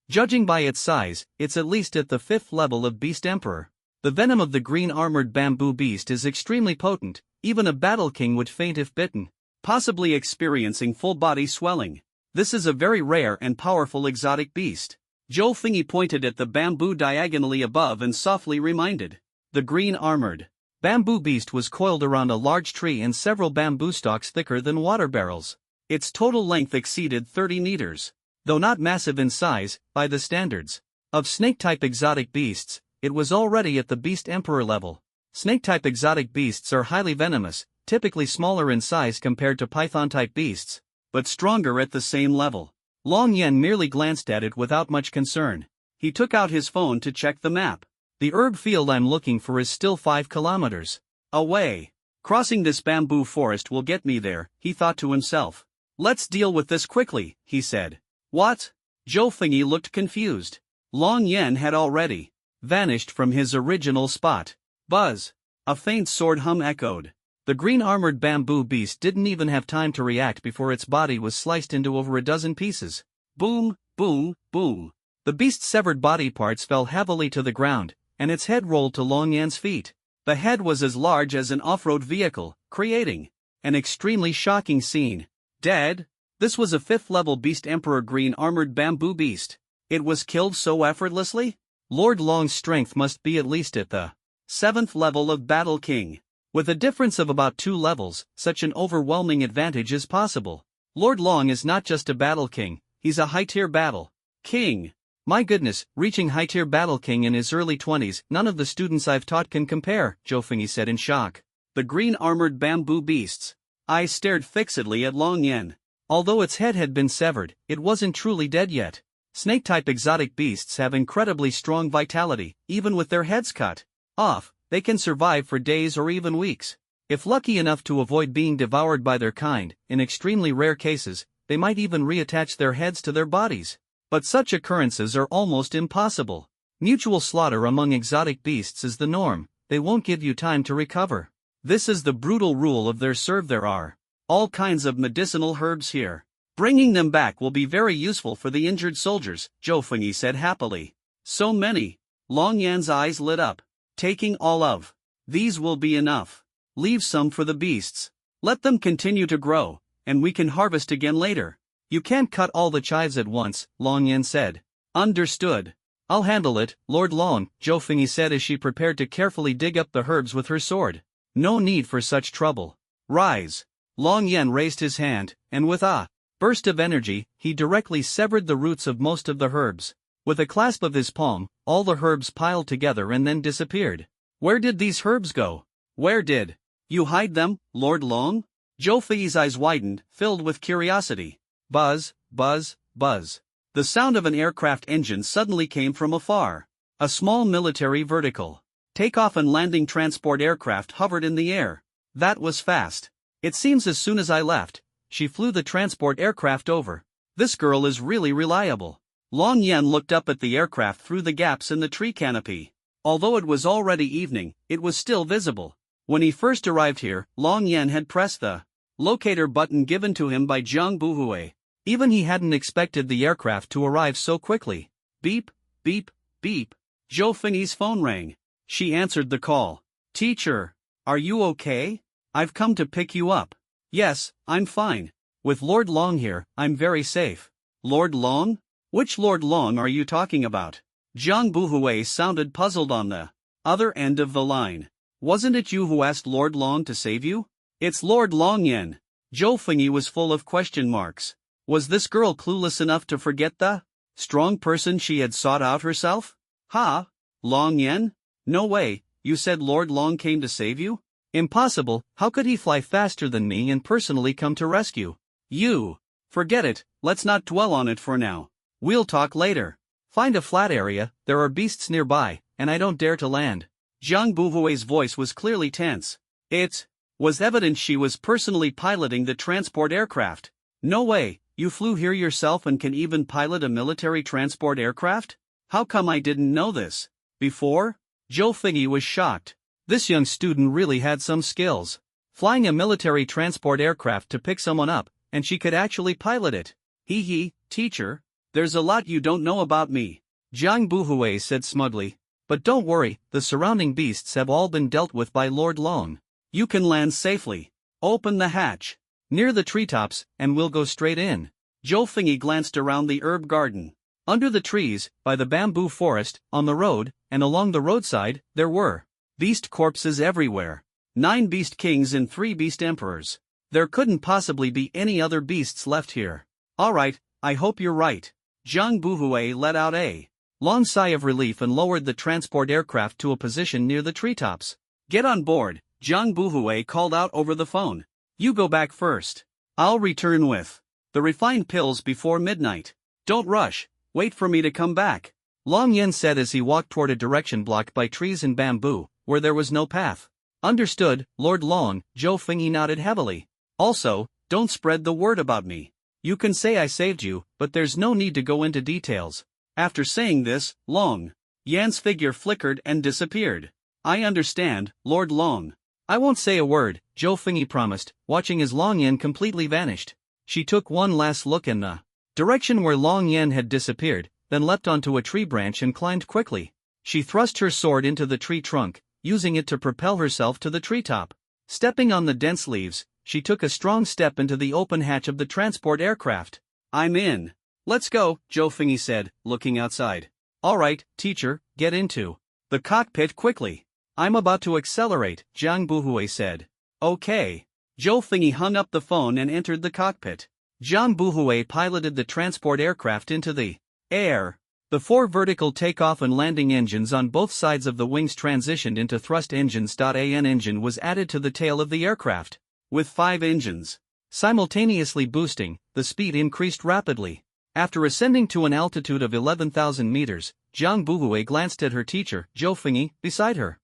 Judging by its size, it's at least at the 5th level of Beast Emperor. The venom of the green armored bamboo beast is extremely potent, even a battle king would faint if bitten, possibly experiencing full body swelling. This is a very rare and powerful exotic beast. Zhou Fengyi pointed at the bamboo diagonally above and softly reminded. The green armored bamboo beast was coiled around a large tree and several bamboo stalks thicker than water barrels. Its total length exceeded 30 meters. Though not massive in size, by the standards of snake-type exotic beasts, it was already at the Beast Emperor level. Snake-type exotic beasts are highly venomous, typically smaller in size compared to python-type beasts, but stronger at the same level. Long Yan merely glanced at it without much concern. He took out his phone to check the map. The herb field I'm looking for is still 5 kilometers away. Crossing this bamboo forest will get me there, he thought to himself. Let's deal with this quickly, he said. What? Zhou Fengyi looked confused. Long Yan had already vanished from his original spot. Buzz! A faint sword hum echoed. The green armored bamboo beast didn't even have time to react before its body was sliced into over a dozen pieces. Boom, boom, boom. The beast's severed body parts fell heavily to the ground, and its head rolled to Long Yan's feet. The head was as large as an off-road vehicle, creating an extremely shocking scene. Dead? This was a 5th level Beast Emperor green armored bamboo beast. It was killed so effortlessly? Lord Long's strength must be at least at the 7th level of Battle King. With a difference of about 2 levels, such an overwhelming advantage is possible. Lord Long is not just a battle king, he's a high-tier battle king. My goodness, reaching high-tier battle king in his early 20s, none of the students I've taught can compare, Zhou Fengyi said in shock. The green armored bamboo beast's eyes stared fixedly at Long Yan. Although its head had been severed, it wasn't truly dead yet. Snake-type exotic beasts have incredibly strong vitality, even with their heads cut off. They can survive for days or even weeks. If lucky enough to avoid being devoured by their kind, in extremely rare cases, they might even reattach their heads to their bodies. But such occurrences are almost impossible. Mutual slaughter among exotic beasts is the norm, they won't give you time to recover. This is the brutal rule of their serve. There are all kinds of medicinal herbs here. Bringing them back will be very useful for the injured soldiers, Zhou Fengyi said happily. So many. Long Yan's eyes lit up. Taking all of these will be enough. Leave some for the beasts. Let them continue to grow, and we can harvest again later. You can't cut all the chives at once, Long Yan said. Understood. I'll handle it, Lord Long, Zhou Fengyi said as she prepared to carefully dig up the herbs with her sword. No need for such trouble. Rise. Long Yan raised his hand, and with a burst of energy, he directly severed the roots of most of the herbs. With a clasp of his palm, all the herbs piled together and then disappeared. Where did these herbs go? Where did you hide them, Lord Long? Zhou Fei's eyes widened, filled with curiosity. Buzz, buzz, buzz. The sound of an aircraft engine suddenly came from afar. A small military vertical takeoff and landing transport aircraft hovered in the air. That was fast. It seems as soon as I left, she flew the transport aircraft over. This girl is really reliable. Long Yan looked up at the aircraft through the gaps in the tree canopy. Although it was already evening, it was still visible. When he first arrived here, Long Yan had pressed the locator button given to him by Jiang Buhui. Even he hadn't expected the aircraft to arrive so quickly. Beep, beep, beep. Zhou Fengyi's phone rang. She answered the call. Teacher, are you okay? I've come to pick you up. Yes, I'm fine. With Lord Long here, I'm very safe. Lord Long? Which Lord Long are you talking about? Jiang Buhui sounded puzzled on the other end of the line. Wasn't it you who asked Lord Long to save you? It's Lord Long Yan. Zhou Fengyi was full of question marks. Was this girl clueless enough to forget the strong person she had sought out herself? Ha? Long Yan? No way, you said Lord Long came to save you? Impossible, how could he fly faster than me and personally come to rescue you? Forget it, let's not dwell on it for now. We'll talk later. Find a flat area, there are beasts nearby, and I don't dare to land. Jiang Buhui's voice was clearly tense. It was evident she was personally piloting the transport aircraft. No way, you flew here yourself and can even pilot a military transport aircraft? How come I didn't know this before? Zhou Fengyi was shocked. This young student really had some skills. Flying a military transport aircraft to pick someone up, and she could actually pilot it. Hee hee, teacher, there's a lot you don't know about me. Jiang Buhui said smugly. But don't worry, the surrounding beasts have all been dealt with by Lord Long. You can land safely. Open the hatch near the treetops, and we'll go straight in. Zhou Fengyi glanced around the herb garden. Under the trees, by the bamboo forest, on the road, and along the roadside, there were beast corpses everywhere. 9 beast kings and 3 beast emperors. There couldn't possibly be any other beasts left here. Alright, I hope you're right. Jiang Buhui let out a long sigh of relief and lowered the transport aircraft to a position near the treetops. Get on board, Jiang Buhui called out over the phone. You go back first. I'll return with the refined pills before midnight. Don't rush, wait for me to come back. Long Yan said as he walked toward a direction blocked by trees and bamboo, where there was no path. Understood, Lord Long, Zhou Fengyi nodded heavily. Also, don't spread the word about me. You can say I saved you, but there's no need to go into details. After saying this, Long Yan's figure flickered and disappeared. I understand, Lord Long. I won't say a word, Zhou Fengyi promised, watching as Long Yan completely vanished. She took one last look in the direction where Long Yan had disappeared, then leapt onto a tree branch and climbed quickly. She thrust her sword into the tree trunk, using it to propel herself to the treetop. Stepping on the dense leaves, she took a strong step into the open hatch of the transport aircraft. I'm in. Let's go, Zhou Fengyi said, looking outside. All right, teacher, get into the cockpit quickly. I'm about to accelerate, Jiang Buhui said. Okay. Zhou Fengyi hung up the phone and entered the cockpit. Jiang Buhui piloted the transport aircraft into the air. The 4 vertical takeoff and landing engines on both sides of the wings transitioned into thrust engines. An engine was added to the tail of the aircraft. With 5 engines simultaneously boosting, the speed increased rapidly. After ascending to an altitude of 11,000 meters, Jiang Buhui glanced at her teacher, Zhou Fengyi, beside her.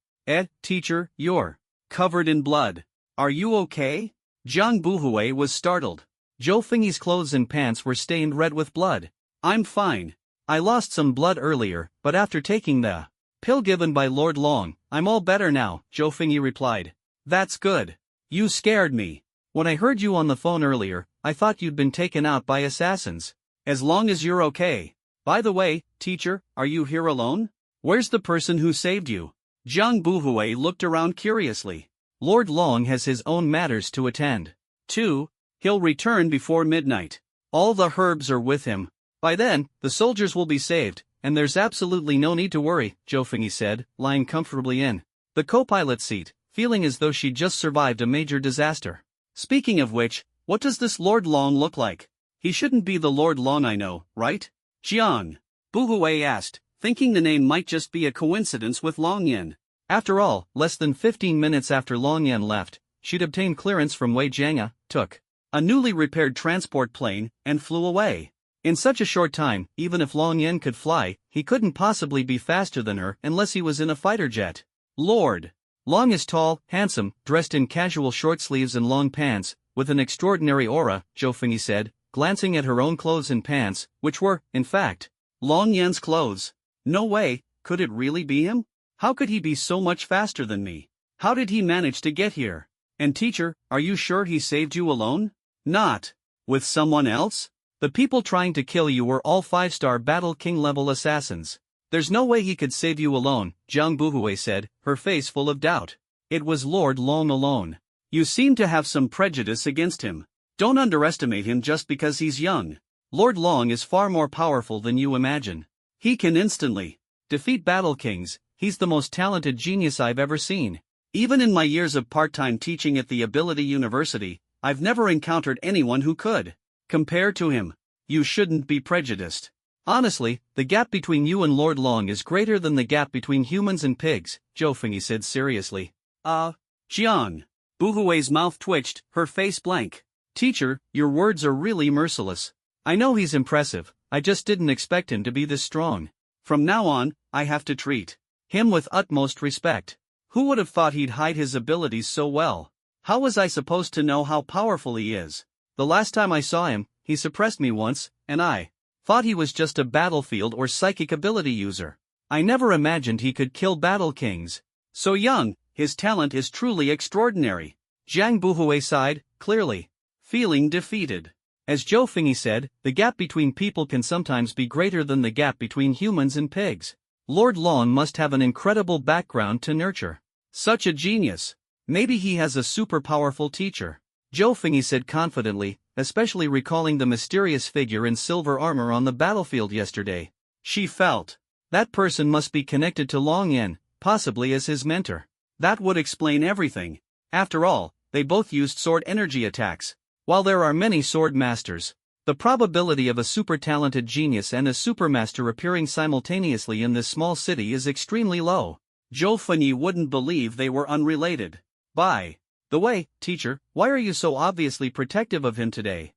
Teacher, you're covered in blood. Are you okay? Jiang Buhui was startled. Zhou Fengyi's clothes and pants were stained red with blood. I'm fine. I lost some blood earlier, but after taking the pill given by Lord Long, I'm all better now, Zhou Fengyi replied. That's good. You scared me. When I heard you on the phone earlier, I thought you'd been taken out by assassins. As long as you're okay. By the way, teacher, are you here alone? Where's the person who saved you? Jiang Buhui looked around curiously. Lord Long has his own matters to attend to. He'll return before midnight. All the herbs are with him. By then, the soldiers will be saved, and there's absolutely no need to worry, Zhou Fengyi said, lying comfortably in the co-pilot seat, feeling as though she'd just survived a major disaster. Speaking of which, what does this Lord Long look like? He shouldn't be the Lord Long I know, right? Jiang. Buhui asked, thinking the name might just be a coincidence with Long Yan. After all, less than 15 minutes after Long Yan left, she'd obtained clearance from Wei Jianga, took a newly repaired transport plane, and flew away. In such a short time, even if Long Yan could fly, he couldn't possibly be faster than her unless he was in a fighter jet. Lord Long is tall, handsome, dressed in casual short sleeves and long pants, with an extraordinary aura, Zhou Fengyi said, glancing at her own clothes and pants, which were, in fact, Long Yan's clothes. No way, could it really be him? How could he be so much faster than me? How did he manage to get here? And teacher, are you sure he saved you alone? Not with someone else? The people trying to kill you were all 5-star Battle King level assassins. There's no way he could save you alone, Jiang Buhui said, her face full of doubt. It was Lord Long alone. You seem to have some prejudice against him. Don't underestimate him just because he's young. Lord Long is far more powerful than you imagine. He can instantly defeat Battle Kings. He's the most talented genius I've ever seen. Even in my years of part-time teaching at the Ability University, I've never encountered anyone who could compare to him. You shouldn't be prejudiced. Honestly, the gap between you and Lord Long is greater than the gap between humans and pigs, Zhou Fengyi said seriously. Jiang. Buhui's mouth twitched, her face blank. Teacher, your words are really merciless. I know he's impressive, I just didn't expect him to be this strong. From now on, I have to treat him with utmost respect. Who would have thought he'd hide his abilities so well? How was I supposed to know how powerful he is? The last time I saw him, he suppressed me once, and I thought he was just a battlefield or psychic ability user. I never imagined he could kill Battle Kings. So young, his talent is truly extraordinary. Jiang Buhui sighed, clearly feeling defeated. As Zhou Fengyi said, the gap between people can sometimes be greater than the gap between humans and pigs. Lord Long must have an incredible background to nurture such a genius. Maybe he has a super powerful teacher. Zhou Fengyi said confidently, especially recalling the mysterious figure in silver armor on the battlefield yesterday. She felt that person must be connected to Long Yan, possibly as his mentor. That would explain everything. After all, they both used sword energy attacks. While there are many sword masters, the probability of a super talented genius and a supermaster appearing simultaneously in this small city is extremely low. Zhou Fengyi wouldn't believe they were unrelated. By the way, teacher, why are you so obviously protective of him today?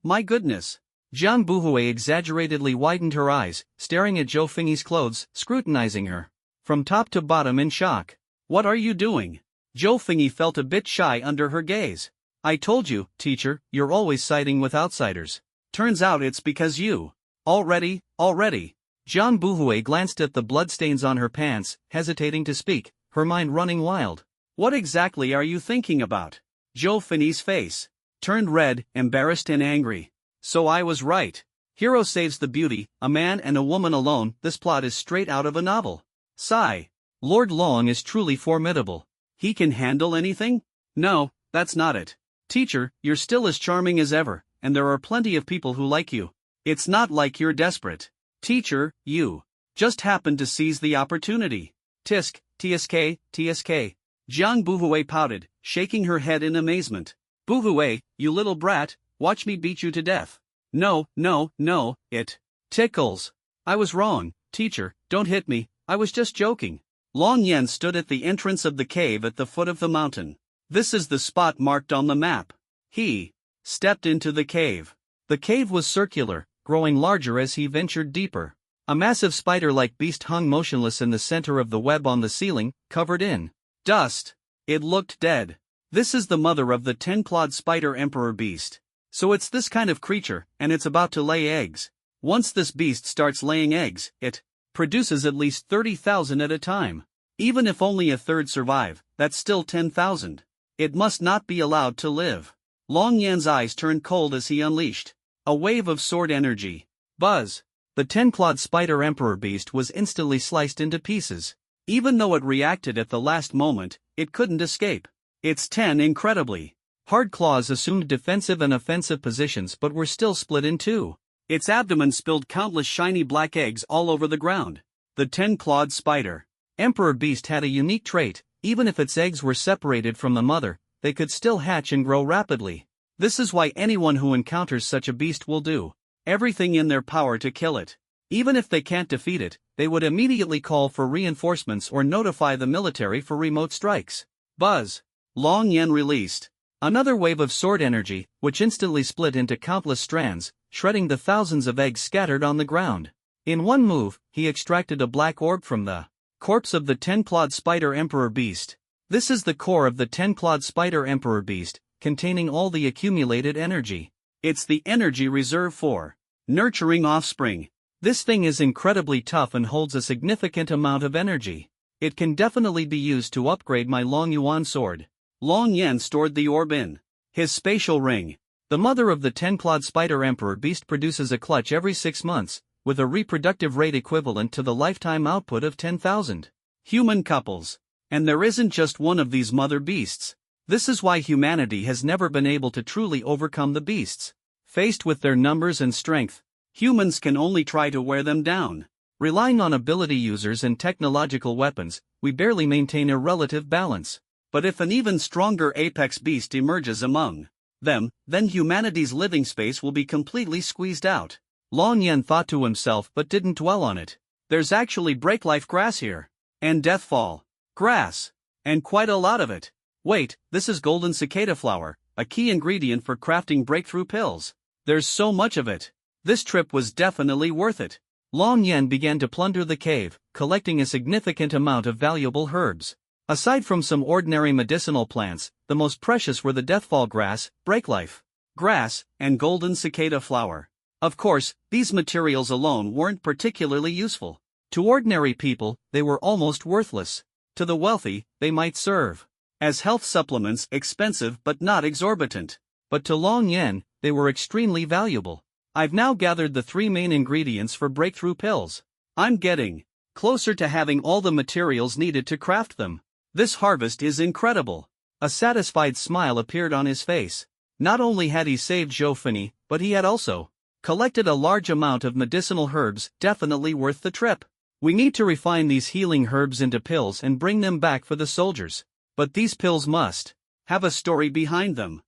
My goodness. Jiang Buhui exaggeratedly widened her eyes, staring at Zhou Fengyi's clothes, scrutinizing her from top to bottom in shock. What are you doing? Zhou Fengyi felt a bit shy under her gaze. I told you, teacher, you're always siding with outsiders. Turns out it's because you. Already. Jiang Buhui glanced at the bloodstains on her pants, hesitating to speak, her mind running wild. What exactly are you thinking about? Zhou Fengyi's face turned red, embarrassed and angry. So I was right. Hero saves the beauty, a man and a woman alone. This plot is straight out of a novel. Sigh. Lord Long is truly formidable. He can handle anything? No, that's not it. Teacher, you're still as charming as ever, and there are plenty of people who like you. It's not like you're desperate. Teacher, you just happened to seize the opportunity. Tisk, tsk. Jiang Buhui pouted, shaking her head in amazement. Buhui, you little brat, watch me beat you to death. No, it tickles. I was wrong, teacher, don't hit me, I was just joking. Long Yan stood at the entrance of the cave at the foot of the mountain. This is the spot marked on the map. He stepped into the cave. The cave was circular, growing larger as he ventured deeper. A massive spider-like beast hung motionless in the center of the web on the ceiling, covered in dust. It looked dead. This is the mother of the 10-clawed spider emperor beast. So it's this kind of creature, and it's about to lay eggs. Once this beast starts laying eggs, it produces at least 30,000 at a time. Even if only a third survive, that's still 10,000. It must not be allowed to live. Long Yan's eyes turned cold as he unleashed a wave of sword energy. Buzz! The 10-clawed spider emperor beast was instantly sliced into pieces. Even though it reacted at the last moment, it couldn't escape. Its 10 incredibly hard claws assumed defensive and offensive positions but were still split in two. Its abdomen spilled countless shiny black eggs all over the ground. The 10-clawed spider emperor beast had a unique trait. Even if its eggs were separated from the mother, they could still hatch and grow rapidly. This is why anyone who encounters such a beast will do everything in their power to kill it. Even if they can't defeat it, they would immediately call for reinforcements or notify the military for remote strikes. Buzz. Long Yen released another wave of sword energy, which instantly split into countless strands, shredding the thousands of eggs scattered on the ground. In one move, he extracted a black orb from the corpse of the 10-clawed spider emperor beast. This is the core of the 10-clawed spider emperor beast, containing all the accumulated energy. It's the energy reserve for nurturing offspring. This thing is incredibly tough and holds a significant amount of energy. It can definitely be used to upgrade my Long Yuan sword. Long Yen stored the orb in his spatial ring. The mother of the 10-clawed spider emperor beast produces a clutch every 6 months, with a reproductive rate equivalent to the lifetime output of 10,000 human couples. And there isn't just one of these mother beasts. This is why humanity has never been able to truly overcome the beasts. Faced with their numbers and strength, humans can only try to wear them down. Relying on ability users and technological weapons, we barely maintain a relative balance. But if an even stronger apex beast emerges among them, then humanity's living space will be completely squeezed out. Long Yen thought to himself but didn't dwell on it. There's actually break-life grass here. And deathfall grass. And quite a lot of it. Wait, this is golden cicada flower, a key ingredient for crafting breakthrough pills. There's so much of it. This trip was definitely worth it. Long Yen began to plunder the cave, collecting a significant amount of valuable herbs. Aside from some ordinary medicinal plants, the most precious were the deathfall grass, breaklife grass, and golden cicada flower. Of course, these materials alone weren't particularly useful. To ordinary people, they were almost worthless. To the wealthy, they might serve as health supplements, expensive but not exorbitant. But to Long Yen, they were extremely valuable. I've now gathered the 3 main ingredients for breakthrough pills. I'm getting closer to having all the materials needed to craft them. This harvest is incredible. A satisfied smile appeared on his face. Not only had he saved Zhou, but he had also collected a large amount of medicinal herbs, definitely worth the trip. We need to refine these healing herbs into pills and bring them back for the soldiers. But these pills must have a story behind them.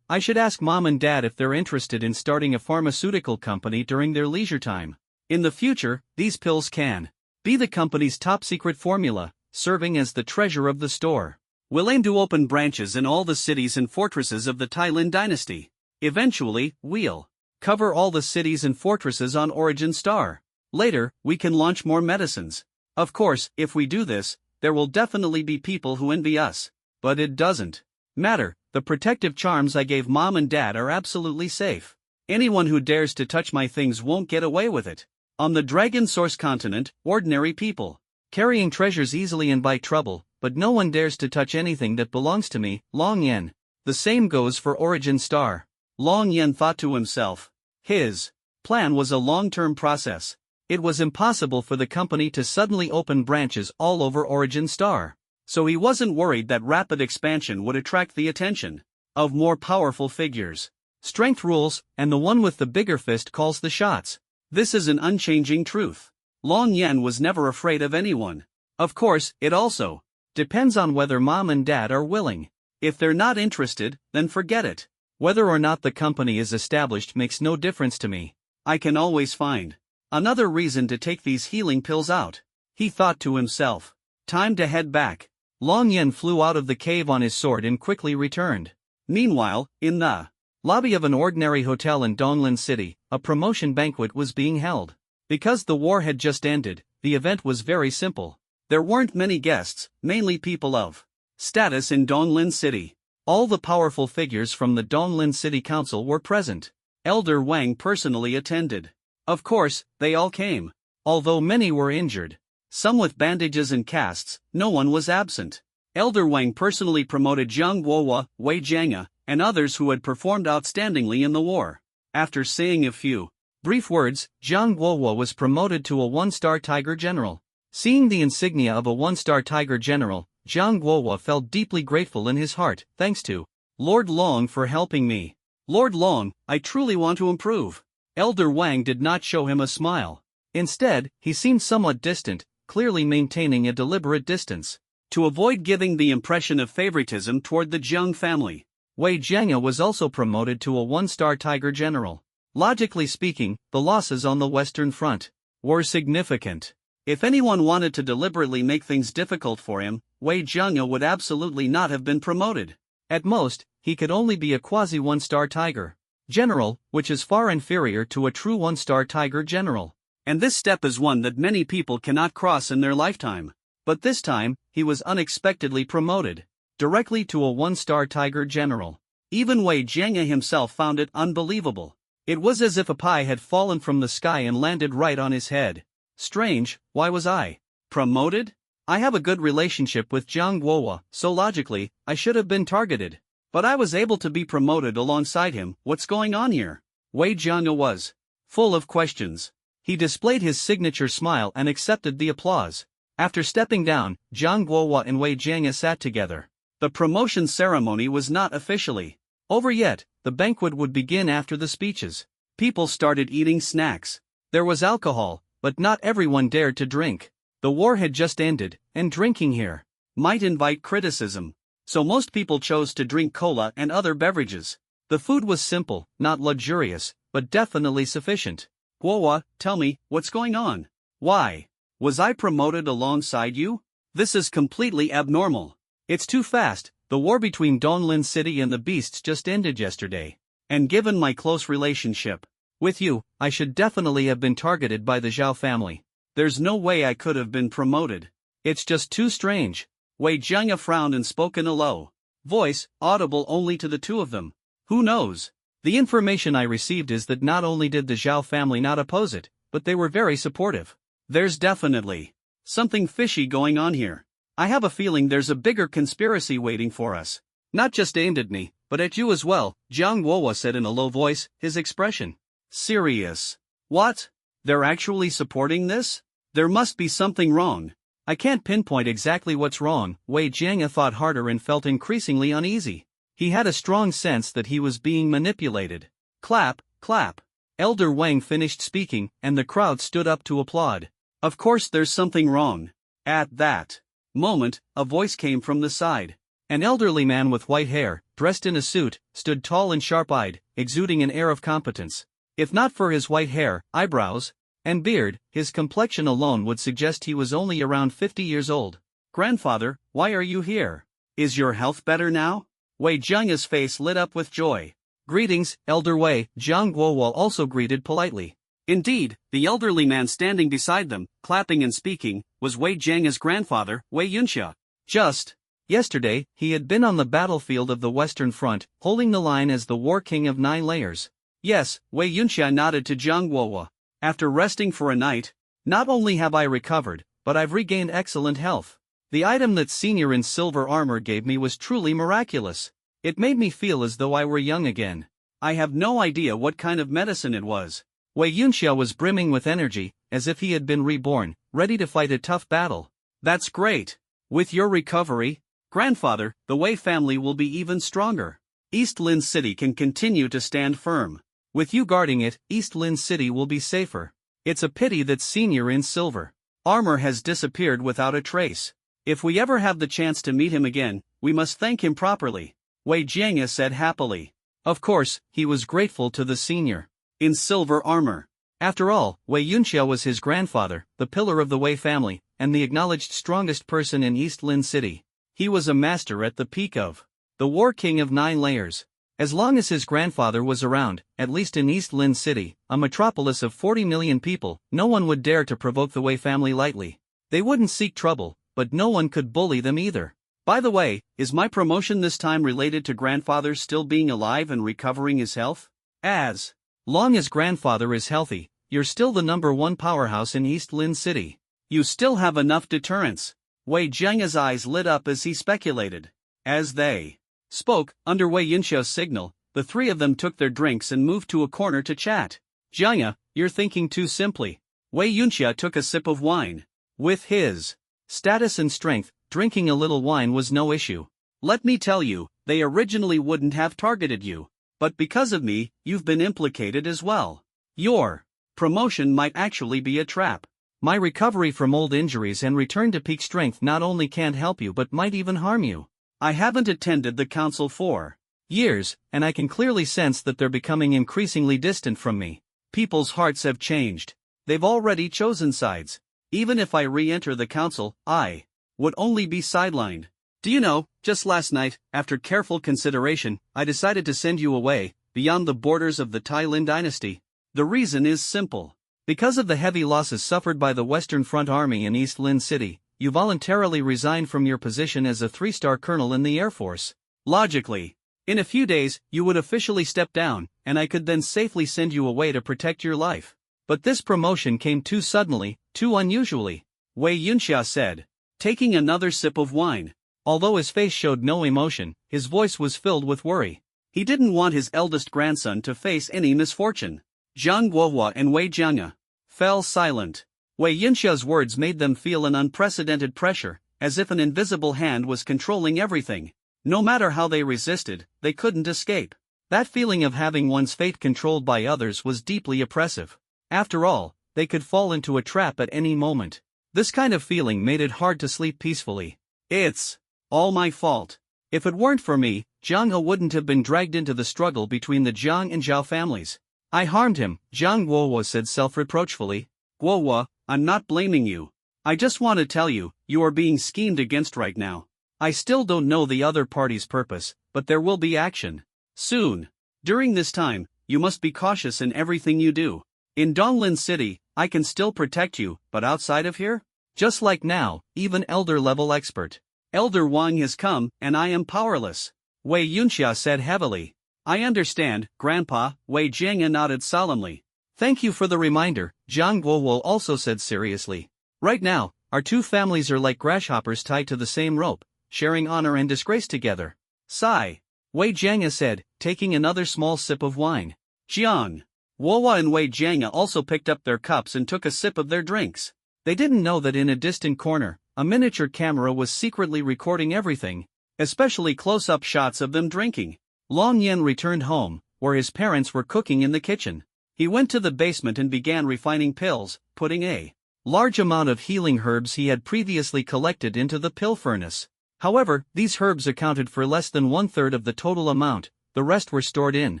I should ask Mom and Dad if they're interested in starting a pharmaceutical company during their leisure time. In the future, these pills can be the company's top secret formula, serving as the treasure of the store. We'll aim to open branches in all the cities and fortresses of the Tailin dynasty. Eventually, we'll cover all the cities and fortresses on Origin Star. Later, we can launch more medicines. Of course, if we do this, there will definitely be people who envy us. But it doesn't matter. The protective charms I gave Mom and Dad are absolutely safe. Anyone who dares to touch my things won't get away with it. On the Dragon Source continent, ordinary people carrying treasures easily invite trouble, but no one dares to touch anything that belongs to me, Long Yen. The same goes for Origin Star. Long Yen thought to himself. His plan was a long-term process. It was impossible for the company to suddenly open branches all over Origin Star. So he wasn't worried that rapid expansion would attract the attention of more powerful figures. Strength rules, and the one with the bigger fist calls the shots. This is an unchanging truth. Long Yen was never afraid of anyone. Of course, it also depends on whether Mom and Dad are willing. If they're not interested, then forget it. Whether or not the company is established makes no difference to me. I can always find another reason to take these healing pills out. He thought to himself. Time to head back. Long Yen flew out of the cave on his sword and quickly returned. Meanwhile, in the lobby of an ordinary hotel in Donglin City, a promotion banquet was being held. Because the war had just ended, the event was very simple. There weren't many guests, mainly people of status in Donglin City. All the powerful figures from the Donglin City Council were present. Elder Wang personally attended. Of course, they all came. Although many were injured, some with bandages and casts, no one was absent. Elder Wang personally promoted Zhang Guohua, Wei Jianga, and others who had performed outstandingly in the war. After saying a few brief words, Zhang Guohua was promoted to a 1-star Tiger General. Seeing the insignia of a 1-star Tiger General, Zhang Guohua felt deeply grateful in his heart. Thanks to Lord Long for helping me. Lord Long, I truly want to improve. Elder Wang did not show him a smile. Instead, he seemed somewhat distant, clearly maintaining a deliberate distance, to avoid giving the impression of favoritism toward the Zheng family. Wei Jianga was also promoted to a 1-star Tiger General. Logically speaking, the losses on the Western Front were significant. If anyone wanted to deliberately make things difficult for him, Wei Jianga would absolutely not have been promoted. At most, he could only be a quasi 1-star Tiger General, which is far inferior to a true 1-star Tiger General. And this step is one that many people cannot cross in their lifetime. But this time, he was unexpectedly promoted directly to a 1-star Tiger General. Even Wei Jianga himself found it unbelievable. It was as if a pie had fallen from the sky and landed right on his head. Strange, why was I promoted? I have a good relationship with Jiang Guohua, so logically, I should have been targeted. But I was able to be promoted alongside him. What's going on here? Wei Jianga was full of questions. He displayed his signature smile and accepted the applause. After stepping down, Jiang Guohua and Wei Jianga sat together. The promotion ceremony was not officially over yet. The banquet would begin after the speeches. People started eating snacks. There was alcohol, but not everyone dared to drink. The war had just ended, and drinking here might invite criticism. So most people chose to drink cola and other beverages. The food was simple, not luxurious, but definitely sufficient. Guohua, tell me, what's going on? Why was I promoted alongside you? This is completely abnormal. It's too fast. The war between Donglin City and the Beasts just ended yesterday. And given my close relationship with you, I should definitely have been targeted by the Zhao family. There's no way I could have been promoted. It's just too strange. Wei Jianga frowned and spoke in a low voice, audible only to the two of them. Who knows? The information I received is that not only did the Zhao family not oppose it, but they were very supportive. There's definitely something fishy going on here. I have a feeling there's a bigger conspiracy waiting for us. Not just aimed at me, but at you as well, Jiang Guohua said in a low voice, his expression serious. What? They're actually supporting this? There must be something wrong. I can't pinpoint exactly what's wrong. Wei Jianga thought harder and felt increasingly uneasy. He had a strong sense that he was being manipulated. Clap, clap. Elder Wang finished speaking, and the crowd stood up to applaud. Of course there's something wrong. At that moment, a voice came from the side. An elderly man with white hair, dressed in a suit, stood tall and sharp-eyed, exuding an air of competence. If not for his white hair, eyebrows, and beard, his complexion alone would suggest he was only around 50 years old. Grandfather, why are you here? Is your health better now? Wei Jianga's face lit up with joy. Greetings, Elder Wei, Jiang Guohua also greeted politely. Indeed, the elderly man standing beside them, clapping and speaking, was Wei Jianga's grandfather, Wei Yunxia. Just yesterday, he had been on the battlefield of the Western Front, holding the line as the War King of 9 Layers. Yes, Wei Yunxia nodded to Jiang Guohua. After resting for a night, not only have I recovered, but I've regained excellent health. The item that Senior in silver armor gave me was truly miraculous. It made me feel as though I were young again. I have no idea what kind of medicine it was. Wei Yunxia was brimming with energy, as if he had been reborn, ready to fight a tough battle. That's great. With your recovery, grandfather, the Wei family will be even stronger. East Lin City can continue to stand firm. With you guarding it, East Lin City will be safer. It's a pity that Senior in silver armor has disappeared without a trace. If we ever have the chance to meet him again, we must thank him properly, Wei Jianga said happily. Of course, he was grateful to the Senior in silver armor. After all, Wei Yunxia was his grandfather, the pillar of the Wei family, and the acknowledged strongest person in East Lin City. He was a master at the peak of the War King of 9 Layers. As long as his grandfather was around, at least in East Lin City, a metropolis of 40 million people, no one would dare to provoke the Wei family lightly. They wouldn't seek trouble, but no one could bully them either. By the way, is my promotion this time related to grandfather still being alive and recovering his health? As long as grandfather is healthy, you're still the #1 powerhouse in East Lin City. You still have enough deterrence. Wei Jianga's eyes lit up as he speculated. As they spoke, under Wei Yunxia's signal, the three of them took their drinks and moved to a corner to chat. Jianga, you're thinking too simply. Wei Yunxia took a sip of wine. With his status and strength, drinking a little wine was no issue. Let me tell you, they originally wouldn't have targeted you. But because of me, you've been implicated as well. Your promotion might actually be a trap. My recovery from old injuries and return to peak strength not only can't help you but might even harm you. I haven't attended the council for Years, and I can clearly sense that they're becoming increasingly distant from me. People's hearts have changed. They've already chosen sides. Even if I re-enter the council, I would only be sidelined. Do you know, just last night, after careful consideration, I decided to send you away, beyond the borders of the Tai Lin dynasty. The reason is simple. Because of the heavy losses suffered by the Western Front Army in East Lin City, you voluntarily resigned from your position as a 3-star colonel in the Air Force. Logically, in a few days, you would officially step down, and I could then safely send you away to protect your life. But this promotion came too suddenly, too unusually, Wei Yunxia said, taking another sip of wine. Although his face showed no emotion, his voice was filled with worry. He didn't want his eldest grandson to face any misfortune. Zhang Guohua and Wei Jianga fell silent. Wei Yunxia's words made them feel an unprecedented pressure, as if an invisible hand was controlling everything. No matter how they resisted, they couldn't escape. That feeling of having one's fate controlled by others was deeply oppressive. After all, they could fall into a trap at any moment. This kind of feeling made it hard to sleep peacefully. It's all my fault. If it weren't for me, Zhang He wouldn't have been dragged into the struggle between the Jiang and Zhao families. I harmed him, Zhang Guohua said self-reproachfully. Guohua, I'm not blaming you. I just want to tell you, you are being schemed against right now. I still don't know the other party's purpose, but there will be action. Soon. During this time, you must be cautious in everything you do. In Donglin City, I can still protect you, but outside of here? Just like now, even elder-level expert. Elder Wang has come, and I am powerless. Wei Yunxia said heavily. I understand, Grandpa, Wei Jianga nodded solemnly. Thank you for the reminder, Zhang Guohua also said seriously. Right now, our two families are like grasshoppers tied to the same rope, sharing honor and disgrace together. Sigh. Wei Jianga said, taking another small sip of wine. Jiang. Guohua and Wei Jianga also picked up their cups and took a sip of their drinks. They didn't know that in a distant corner, a miniature camera was secretly recording everything, especially close-up shots of them drinking. Long Yan returned home, where his parents were cooking in the kitchen. He went to the basement and began refining pills, putting a large amount of healing herbs he had previously collected into the pill furnace. However, these herbs accounted for less than 1/3 of the total amount, the rest were stored in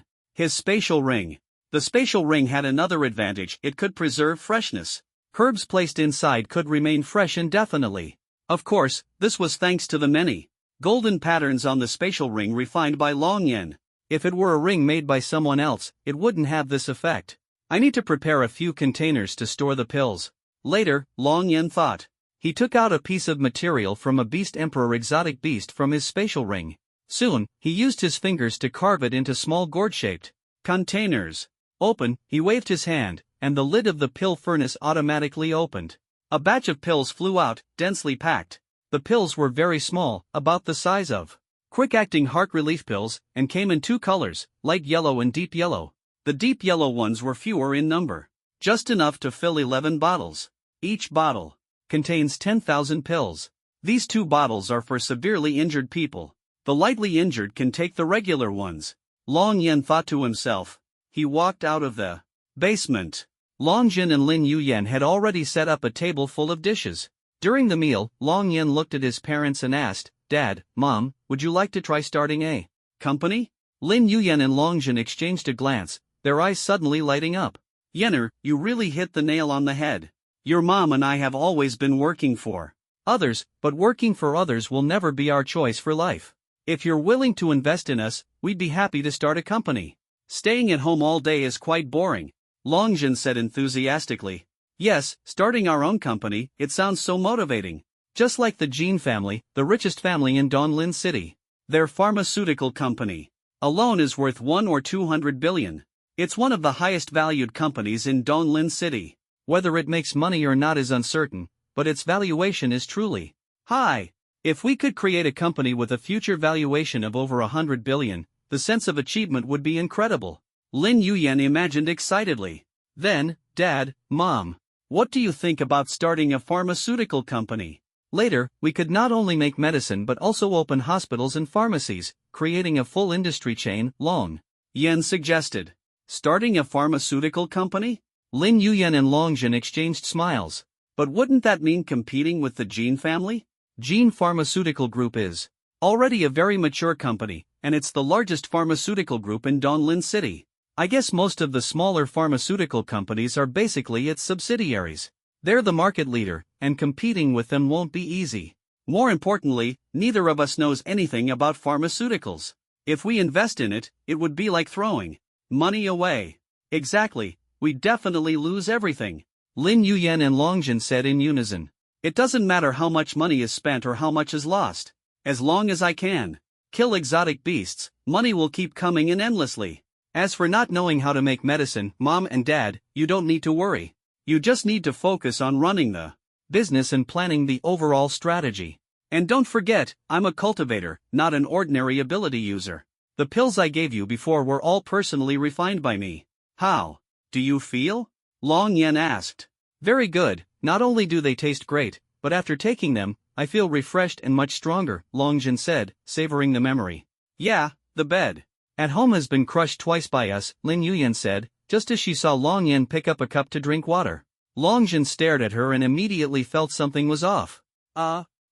his spatial ring. The spatial ring had another advantage, it could preserve freshness. Herbs placed inside could remain fresh indefinitely. Of course, this was thanks to the many golden patterns on the spatial ring refined by Long Yan. If it were a ring made by someone else, it wouldn't have this effect. I need to prepare a few containers to store the pills. Later, Long Yan thought. He took out a piece of material from a beast emperor exotic beast from his spatial ring. Soon, he used his fingers to carve it into small gourd-shaped containers. Open, he waved his hand, and the lid of the pill furnace automatically opened. A batch of pills flew out, densely packed. The pills were very small, about the size of quick-acting heart relief pills, and came in 2 colors, light yellow and deep yellow. The deep yellow ones were fewer in number. Just enough to fill 11 bottles. Each bottle contains 10,000 pills. These 2 bottles are for severely injured people. The lightly injured can take the regular ones. Long Yan thought to himself. He walked out of the basement. Long Jin and Lin Yuyan had already set up a table full of dishes. During the meal, Long Yan looked at his parents and asked, Dad, Mom, would you like to try starting a company? Lin Yuyan and Long Jin exchanged a glance, their eyes suddenly lighting up. Yenner, you really hit the nail on the head. Your mom and I have always been working for others, but working for others will never be our choice for life. If you're willing to invest in us, we'd be happy to start a company. Staying at home all day is quite boring, Long Jin said enthusiastically. Yes, starting our own company, it sounds so motivating. Just like the Jin family, the richest family in Donglin City. Their pharmaceutical company alone is worth 1 or 200 billion. It's one of the highest valued companies in Donglin City. Whether it makes money or not is uncertain, but its valuation is truly high. If we could create a company with a future valuation of over 100 billion, the sense of achievement would be incredible. Lin Yuyan imagined excitedly. Then, Dad, Mom, what do you think about starting a pharmaceutical company? Later, we could not only make medicine but also open hospitals and pharmacies, creating a full industry chain, Long Yan suggested. Starting a pharmaceutical company? Lin Yuyan and Long Jin exchanged smiles. But wouldn't that mean competing with the Jin family? Jin Pharmaceutical Group is Already a very mature company, and it's the largest pharmaceutical group in Donglin City. I guess most of the smaller pharmaceutical companies are basically its subsidiaries. They're the market leader, and competing with them won't be easy. More importantly, neither of us knows anything about pharmaceuticals. If we invest in it, it would be like throwing money away. Exactly, we'd definitely lose everything, Lin Yuyan and Longjin said in unison. It doesn't matter how much money is spent or how much is lost. As long as I can kill exotic beasts, money will keep coming in endlessly. As for not knowing how to make medicine, Mom and Dad, you don't need to worry. You just need to focus on running the business and planning the overall strategy. And don't forget, I'm a cultivator, not an ordinary ability user. The pills I gave you before were all personally refined by me. How do you feel? Long Yen asked. Very good, not only do they taste great, but after taking them, I feel refreshed and much stronger, Longjin said, savoring the memory. Yeah, the bed at home has been crushed twice by us, Lin Yuyan said, just as she saw Long Yen pick up a cup to drink water. Longjin stared at her and immediately felt something was off.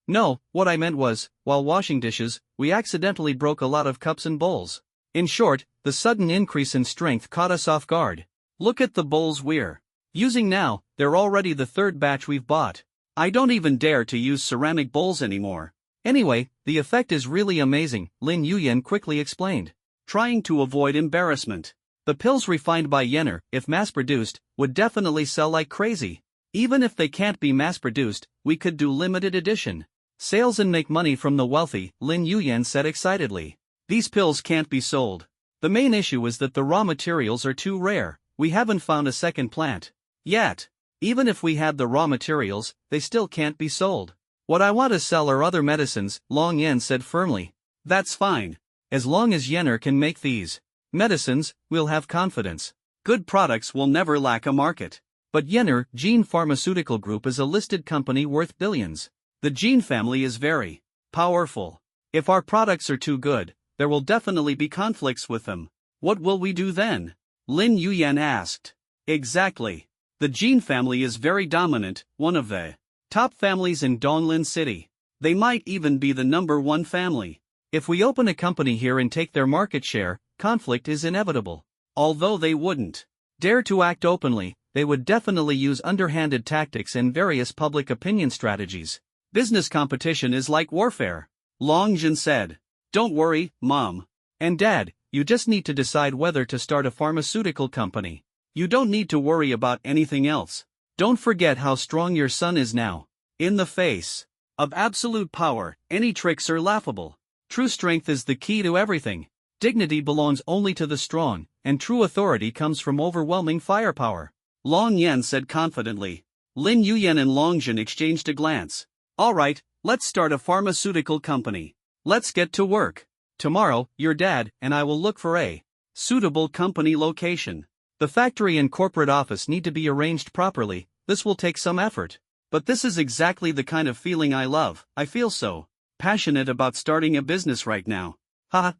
No, what I meant was, while washing dishes, we accidentally broke a lot of cups and bowls. In short, the sudden increase in strength caught us off guard. Look at the bowls we're using now, they're already the third batch we've bought. I don't even dare to use ceramic bowls anymore. Anyway, the effect is really amazing, Lin Yuyan quickly explained. Trying to avoid embarrassment. The pills refined by Yenner, if mass-produced, would definitely sell like crazy. Even if they can't be mass-produced, we could do limited edition sales and make money from the wealthy, Lin Yuyan said excitedly. These pills can't be sold. The main issue is that the raw materials are too rare. We haven't found a second plant yet. Even if we had the raw materials, they still can't be sold. What I want to sell are other medicines, Long Yen said firmly. That's fine. As long as Yenner can make these medicines, we'll have confidence. Good products will never lack a market. But Yenner Gene Pharmaceutical Group is a listed company worth billions. The Gene family is very powerful. If our products are too good, there will definitely be conflicts with them. What will we do then? Lin Yuyan asked. Exactly. The Gene family is very dominant, one of the top families in Donglin City. They might even be the #1 family. If we open a company here and take their market share, conflict is inevitable. Although they wouldn't dare to act openly, they would definitely use underhanded tactics and various public opinion strategies. Business competition is like warfare, Longjin said. Don't worry, Mom and Dad, you just need to decide whether to start a pharmaceutical company. You don't need to worry about anything else. Don't forget how strong your son is now. In the face of absolute power, any tricks are laughable. True strength is the key to everything. Dignity belongs only to the strong, and true authority comes from overwhelming firepower, Long Yen said confidently. Lin Yuyan and Longjin exchanged a glance. All right, let's start a pharmaceutical company. Let's get to work. Tomorrow, your dad and I will look for a suitable company location. The factory and corporate office need to be arranged properly. This will take some effort. But this is exactly the kind of feeling I love. I feel so passionate about starting a business right now.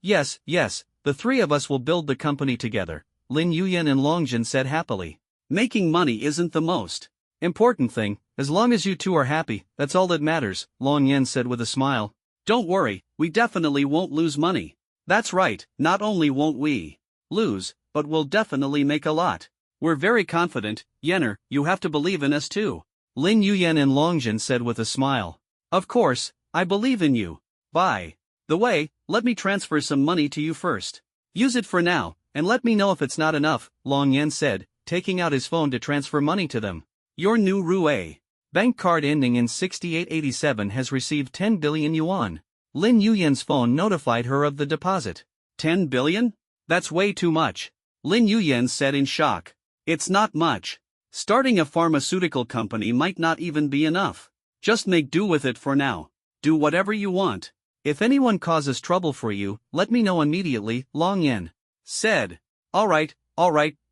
Yes, the three of us will build the company together, Lin Yuyan and Longjin said happily. Making money isn't the most important thing. As long as you two are happy, that's all that matters, Long Yen said with a smile. Don't worry, we definitely won't lose money. That's right, not only won't we lose, but we'll definitely make a lot. We're very confident, Yenner, you have to believe in us too, Lin Yuyan and Longjin said with a smile. Of course, I believe in you. By the way, let me transfer some money to you first. Use it for now, and let me know if it's not enough, Long Yen said, taking out his phone to transfer money to them. Your new Rue bank card ending in 6887 has received 10 billion yuan. Lin Yuyan's phone notified her of the deposit. 10 billion? That's way too much, Lin Yuyan said in shock. It's not much. Starting a pharmaceutical company might not even be enough. Just make do with it for now. Do whatever you want. If anyone causes trouble for you, let me know immediately, Long Yen said. All right,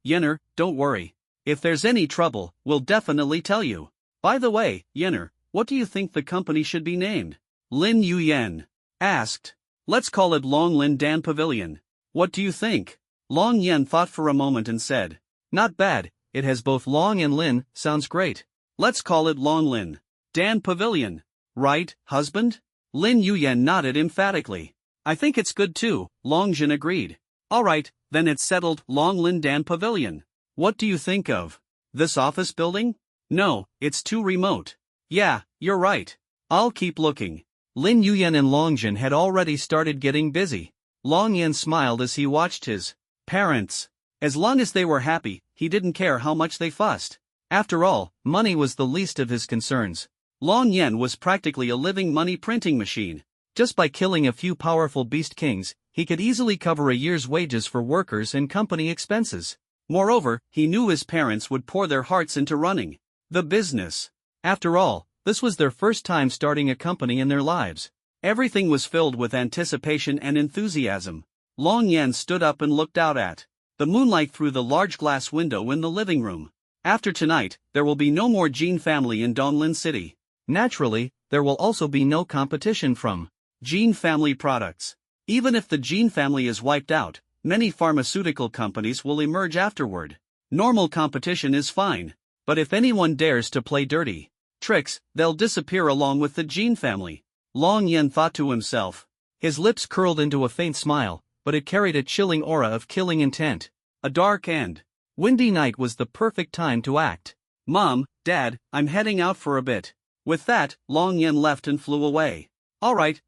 Yenner, don't worry. If there's any trouble, we'll definitely tell you. By the way, Yenner, what do you think the company should be named? Lin Yuyan asked. Let's call it Long Lin Dan Pavilion. What do you think? Long Yen thought for a moment and said. Not bad, it has both Long and Lin, sounds great. Let's call it Long Lin Dan Pavilion. Right, husband? Lin Yuyan nodded emphatically. I think it's good too, Longjin agreed. Alright, then it's settled, Long Lin Dan Pavilion. What do you think of this office building? No, it's too remote. Yeah, you're right. I'll keep looking. Lin Yuyan and Longjin had already started getting busy. Long Yan smiled as he watched his parents. As long as they were happy, he didn't care how much they fussed. After all, money was the least of his concerns. Long Yan was practically a living money printing machine. Just by killing a few powerful beast kings, he could easily cover a year's wages for workers and company expenses. Moreover, he knew his parents would pour their hearts into running the business. After all, this was their first time starting a company in their lives. Everything was filled with anticipation and enthusiasm. Long Yan stood up and looked out at the moonlight through the large glass window in the living room. After tonight, there will be no more Jin family in Donglin City. Naturally, there will also be no competition from Jin family products. Even if the Jin family is wiped out, many pharmaceutical companies will emerge afterward. Normal competition is fine. But if anyone dares to play dirty tricks, they'll disappear along with the Jin family. Long Yan thought to himself. His lips curled into a faint smile, but it carried a chilling aura of killing intent. A dark and windy night was the perfect time to act. Mom, Dad, I'm heading out for a bit. With that, Long Yan left and flew away. Alright,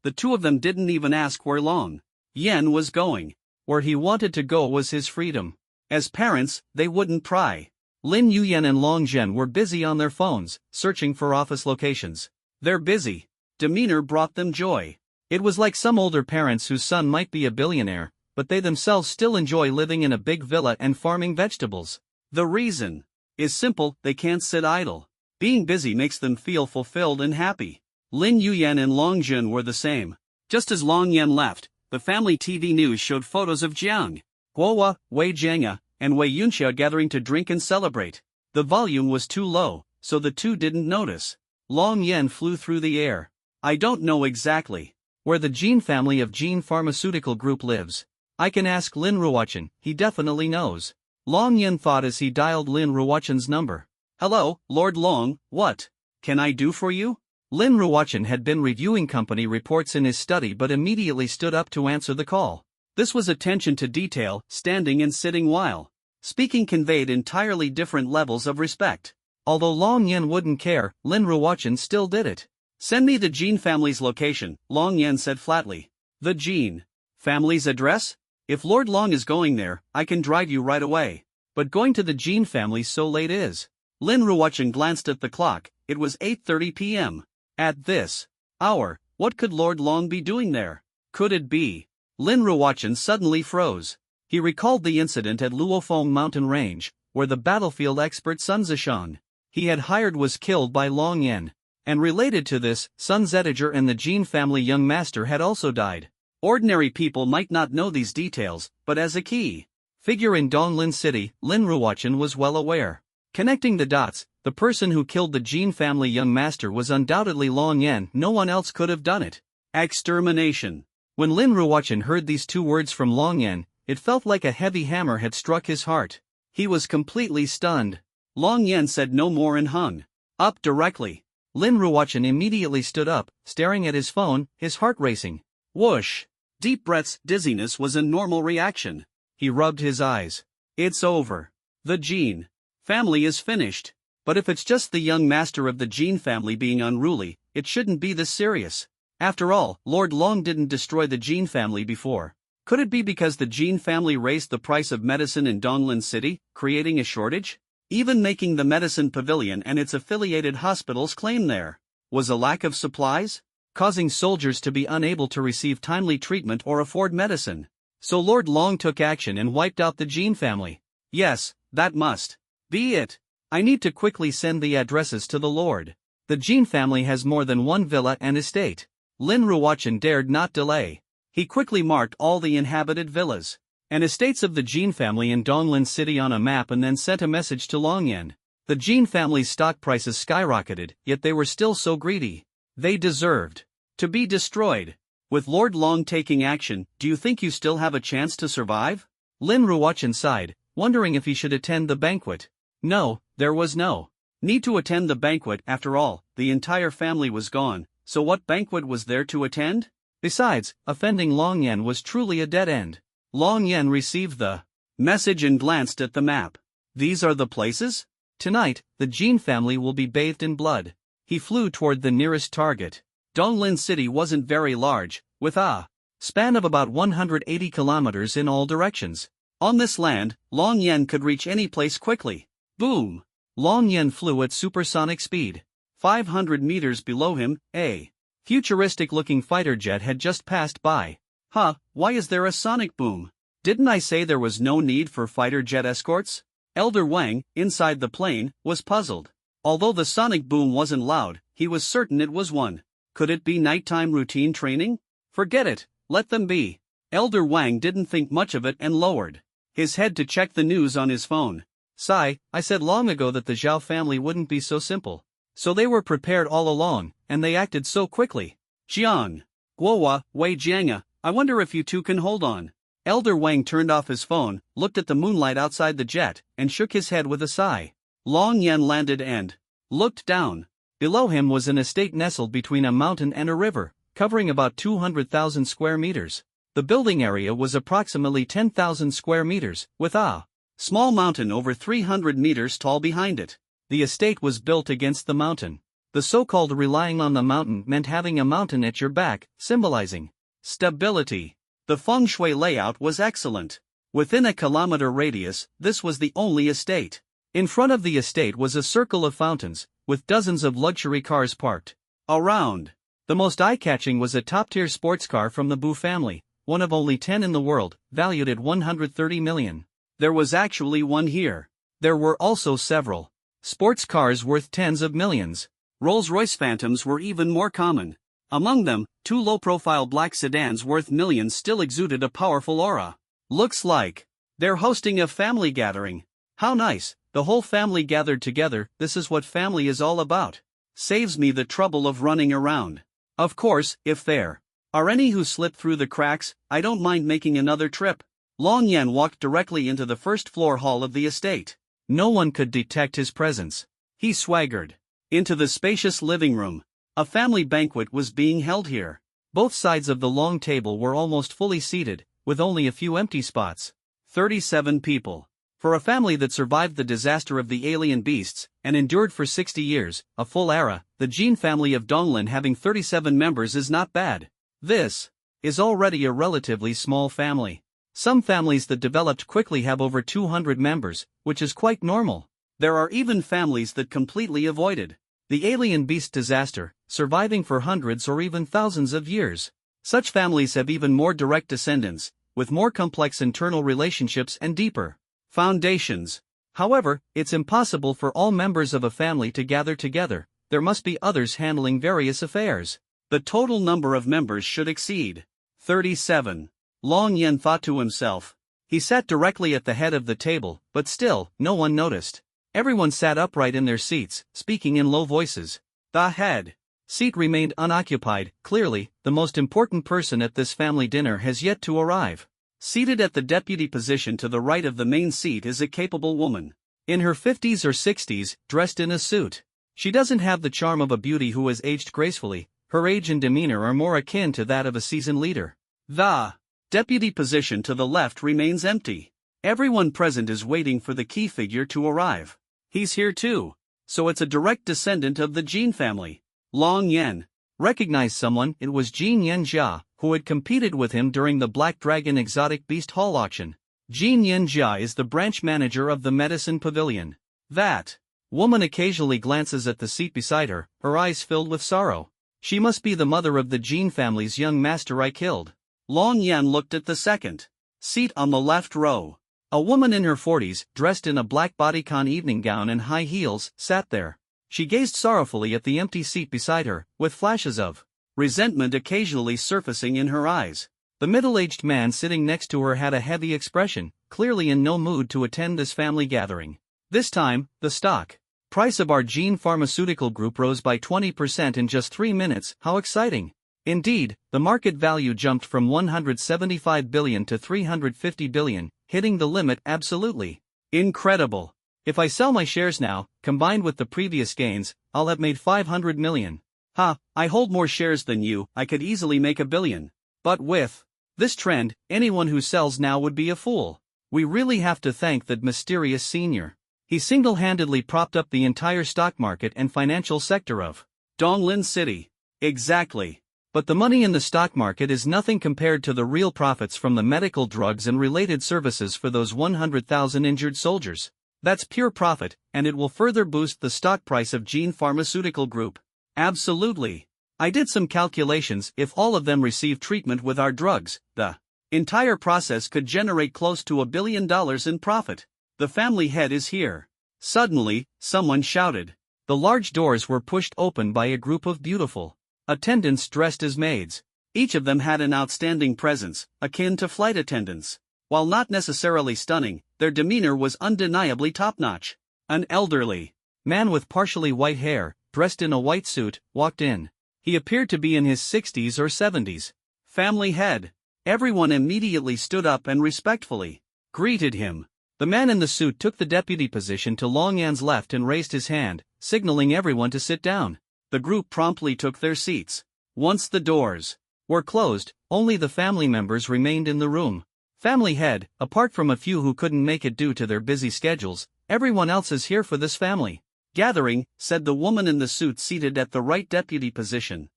the two of them didn't even ask where Long Yan was going. Where he wanted to go was his freedom. As parents, they wouldn't pry. Lin Yuyan and Long Zhen were busy on their phones, searching for office locations. Their busy demeanor brought them joy. It was like some older parents whose son might be a billionaire, but they themselves still enjoy living in a big villa and farming vegetables. The reason is simple: they can't sit idle. Being busy makes them feel fulfilled and happy. Lin Yuyan and Long Zhen were the same. Just as Long Yan left, the family TV news showed photos of Jiang Guohua, Wei Jianga, and Wei Yunxia gathering to drink and celebrate. The volume was too low, so the two didn't notice. Long Yan flew through the air. I don't know exactly where the Jin family of Jin Pharmaceutical Group lives. I can ask Lin Ruochen, he definitely knows. Long Yan thought as he dialed Lin Ruochen's number. Hello, Lord Long, what can I do for you? Lin Ruochen had been reviewing company reports in his study but immediately stood up to answer the call. This was attention to detail, standing and sitting while speaking conveyed entirely different levels of respect. Although Long Yan wouldn't care, Lin Ruochen still did it. Send me the Jin family's location, Long Yan said flatly. The Jin family's address? If Lord Long is going there, I can drive you right away. But going to the Jin family so late is. Lin Ruochen glanced at the clock. It was 8:30 p.m. At this hour, what could Lord Long be doing there? Could it be? Lin Ruochen suddenly froze. He recalled the incident at Luofeng mountain range, where the battlefield expert Sun Zishan he had hired was killed by Long Yan. And related to this, Sun Zetiger and the Jin family young master had also died. Ordinary people might not know these details, but as a key figure in Donglin City, Lin Ruochen was well aware. Connecting the dots, the person who killed the Jin family young master was undoubtedly Long Yan. No one else could have done it. Extermination. When Lin Ruochen heard these two words from Long Yan, it felt like a heavy hammer had struck his heart. He was completely stunned. Long Yan said no more and hung up directly. Lin Ruochen immediately stood up, staring at his phone, his heart racing. Whoosh! Deep breaths. Dizziness was a normal reaction. He rubbed his eyes. It's over. The Jin family is finished. But if it's just the young master of the Jin family being unruly, it shouldn't be this serious. After all, Lord Long didn't destroy the Jin family before. Could it be because the Jin family raised the price of medicine in Donglin City, creating a shortage? Even making the medicine pavilion and its affiliated hospitals claim there was a lack of supplies, causing soldiers to be unable to receive timely treatment or afford medicine. So Lord Long took action and wiped out the Jin family. Yes, that must be it. I need to quickly send the addresses to the Lord. The Jin family has more than one villa and estate. Lin Ruochen dared not delay. He quickly marked all the inhabited villas and estates of the Jin family in Donglin City on a map and then sent a message to Long Yan. The Jin family's stock prices skyrocketed, yet they were still so greedy. They deserved to be destroyed. With Lord Long taking action, do you think you still have a chance to survive? Lin Ruochen sighed, wondering if he should attend the banquet. No, there was no need to attend the banquet. After all, the entire family was gone, So what banquet was there to attend? Besides, offending Long Yan was truly a dead end. Long Yan received the message and glanced at the map. These are the places? Tonight, the Jin family will be bathed in blood. He flew toward the nearest target. Donglin City wasn't very large, with a span of about 180 kilometers in all directions. On this land, Long Yan could reach any place quickly. Boom! Long Yan flew at supersonic speed. 500 meters below him, a futuristic-looking fighter jet had just passed by. Huh, why is there a sonic boom? Didn't I say there was no need for fighter jet escorts? Elder Wang, inside the plane, was puzzled. Although the sonic boom wasn't loud, he was certain it was one. Could it be nighttime routine training? Forget it, let them be. Elder Wang didn't think much of it and lowered his head to check the news on his phone. Sigh, I said long ago that the Zhao family wouldn't be so simple. So they were prepared all along, and they acted so quickly. Jiang. Guohua, Wei Jianga, I wonder if you two can hold on. Elder Wang turned off his phone, looked at the moonlight outside the jet, and shook his head with a sigh. Long Yan landed and looked down. Below him was an estate nestled between a mountain and a river, covering about 200,000 square meters. The building area was approximately 10,000 square meters, with a small mountain over 300 meters tall behind it. The estate was built against the mountain. The so-called relying on the mountain meant having a mountain at your back, symbolizing stability. The feng shui layout was excellent. Within a kilometer radius, this was the only estate. In front of the estate was a circle of fountains, with dozens of luxury cars parked around. The most eye-catching was a top-tier sports car from the Bu family, one of only 10 in the world, valued at 130 million. There was actually one here. There were also several sports cars worth tens of millions. Rolls-Royce Phantoms were even more common. Among them, 2 low-profile black sedans worth millions still exuded a powerful aura. Looks like they're hosting a family gathering. How nice, the whole family gathered together. This is what family is all about. Saves me the trouble of running around. Of course, if there are any who slip through the cracks, I don't mind making another trip. Long Yan walked directly into the first-floor hall of the estate. No one could detect his presence. He swaggered into the spacious living room. A family banquet was being held here. Both sides of the long table were almost fully seated, with only a few empty spots. 37 people. For a family that survived the disaster of the alien beasts, and endured for 60 years, a full era, the Jin family of Donglin having 37 members is not bad. This is already a relatively small family. Some families that developed quickly have over 200 members, which is quite normal. There are even families that completely avoided the alien beast disaster, surviving for hundreds or even thousands of years. Such families have even more direct descendants, with more complex internal relationships and deeper foundations. However, it's impossible for all members of a family to gather together. There must be others handling various affairs. The total number of members should exceed 37. Long Yan thought to himself. He sat directly at the head of the table, but still, no one noticed. Everyone sat upright in their seats, speaking in low voices. The head seat remained unoccupied. Clearly, the most important person at this family dinner has yet to arrive. Seated at the deputy position to the right of the main seat is a capable woman. In her 50s or 60s, dressed in a suit. She doesn't have the charm of a beauty who has aged gracefully. Her age and demeanor are more akin to that of a seasoned leader. The deputy position to the left remains empty. Everyone present is waiting for the key figure to arrive. He's here too. So it's a direct descendant of the Jin family. Long Yan recognized someone. It was Jin Yan Jia, who had competed with him during the Black Dragon Exotic Beast Hall auction. Jin Yan Jia is the branch manager of the Medicine Pavilion. That woman occasionally glances at the seat beside her, her eyes filled with sorrow. She must be the mother of the Jin family's young master I killed. Long Yan looked at the second seat on the left row. A woman in her 40s, dressed in a black bodycon evening gown and high heels, sat there. She gazed sorrowfully at the empty seat beside her, with flashes of resentment occasionally surfacing in her eyes. The middle-aged man sitting next to her had a heavy expression, clearly in no mood to attend this family gathering. This time, the stock price of our Jin Pharmaceutical Group rose by 20% in just 3 minutes. How exciting! Indeed, the market value jumped from 175 billion to 350 billion, hitting the limit. Absolutely incredible. If I sell my shares now, combined with the previous gains, I'll have made 500 million. Ha, I hold more shares than you, I could easily make $1 billion. But with this trend, anyone who sells now would be a fool. We really have to thank that mysterious senior. He single-handedly propped up the entire stock market and financial sector of Donglin City. Exactly. But the money in the stock market is nothing compared to the real profits from the medical drugs and related services for those 100,000 injured soldiers. That's pure profit, and it will further boost the stock price of Gene Pharmaceutical Group. Absolutely. I did some calculations. If all of them receive treatment with our drugs, the entire process could generate close to $1 billion in profit. The family head is here. Suddenly, someone shouted. The large doors were pushed open by a group of beautiful attendants dressed as maids. Each of them had an outstanding presence, akin to flight attendants. While not necessarily stunning, their demeanor was undeniably top-notch. An elderly man with partially white hair, dressed in a white suit, walked in. He appeared to be in his 60s or 70s. Family head. Everyone immediately stood up and respectfully greeted him. The man in the suit took the deputy position to Long Yan's left and raised his hand, signaling everyone to sit down. The group promptly took their seats. Once the doors were closed, only the family members remained in the room. Family head, apart from a few who couldn't make it due to their busy schedules, everyone else is here for this family gathering, said the woman in the suit seated at the right deputy position.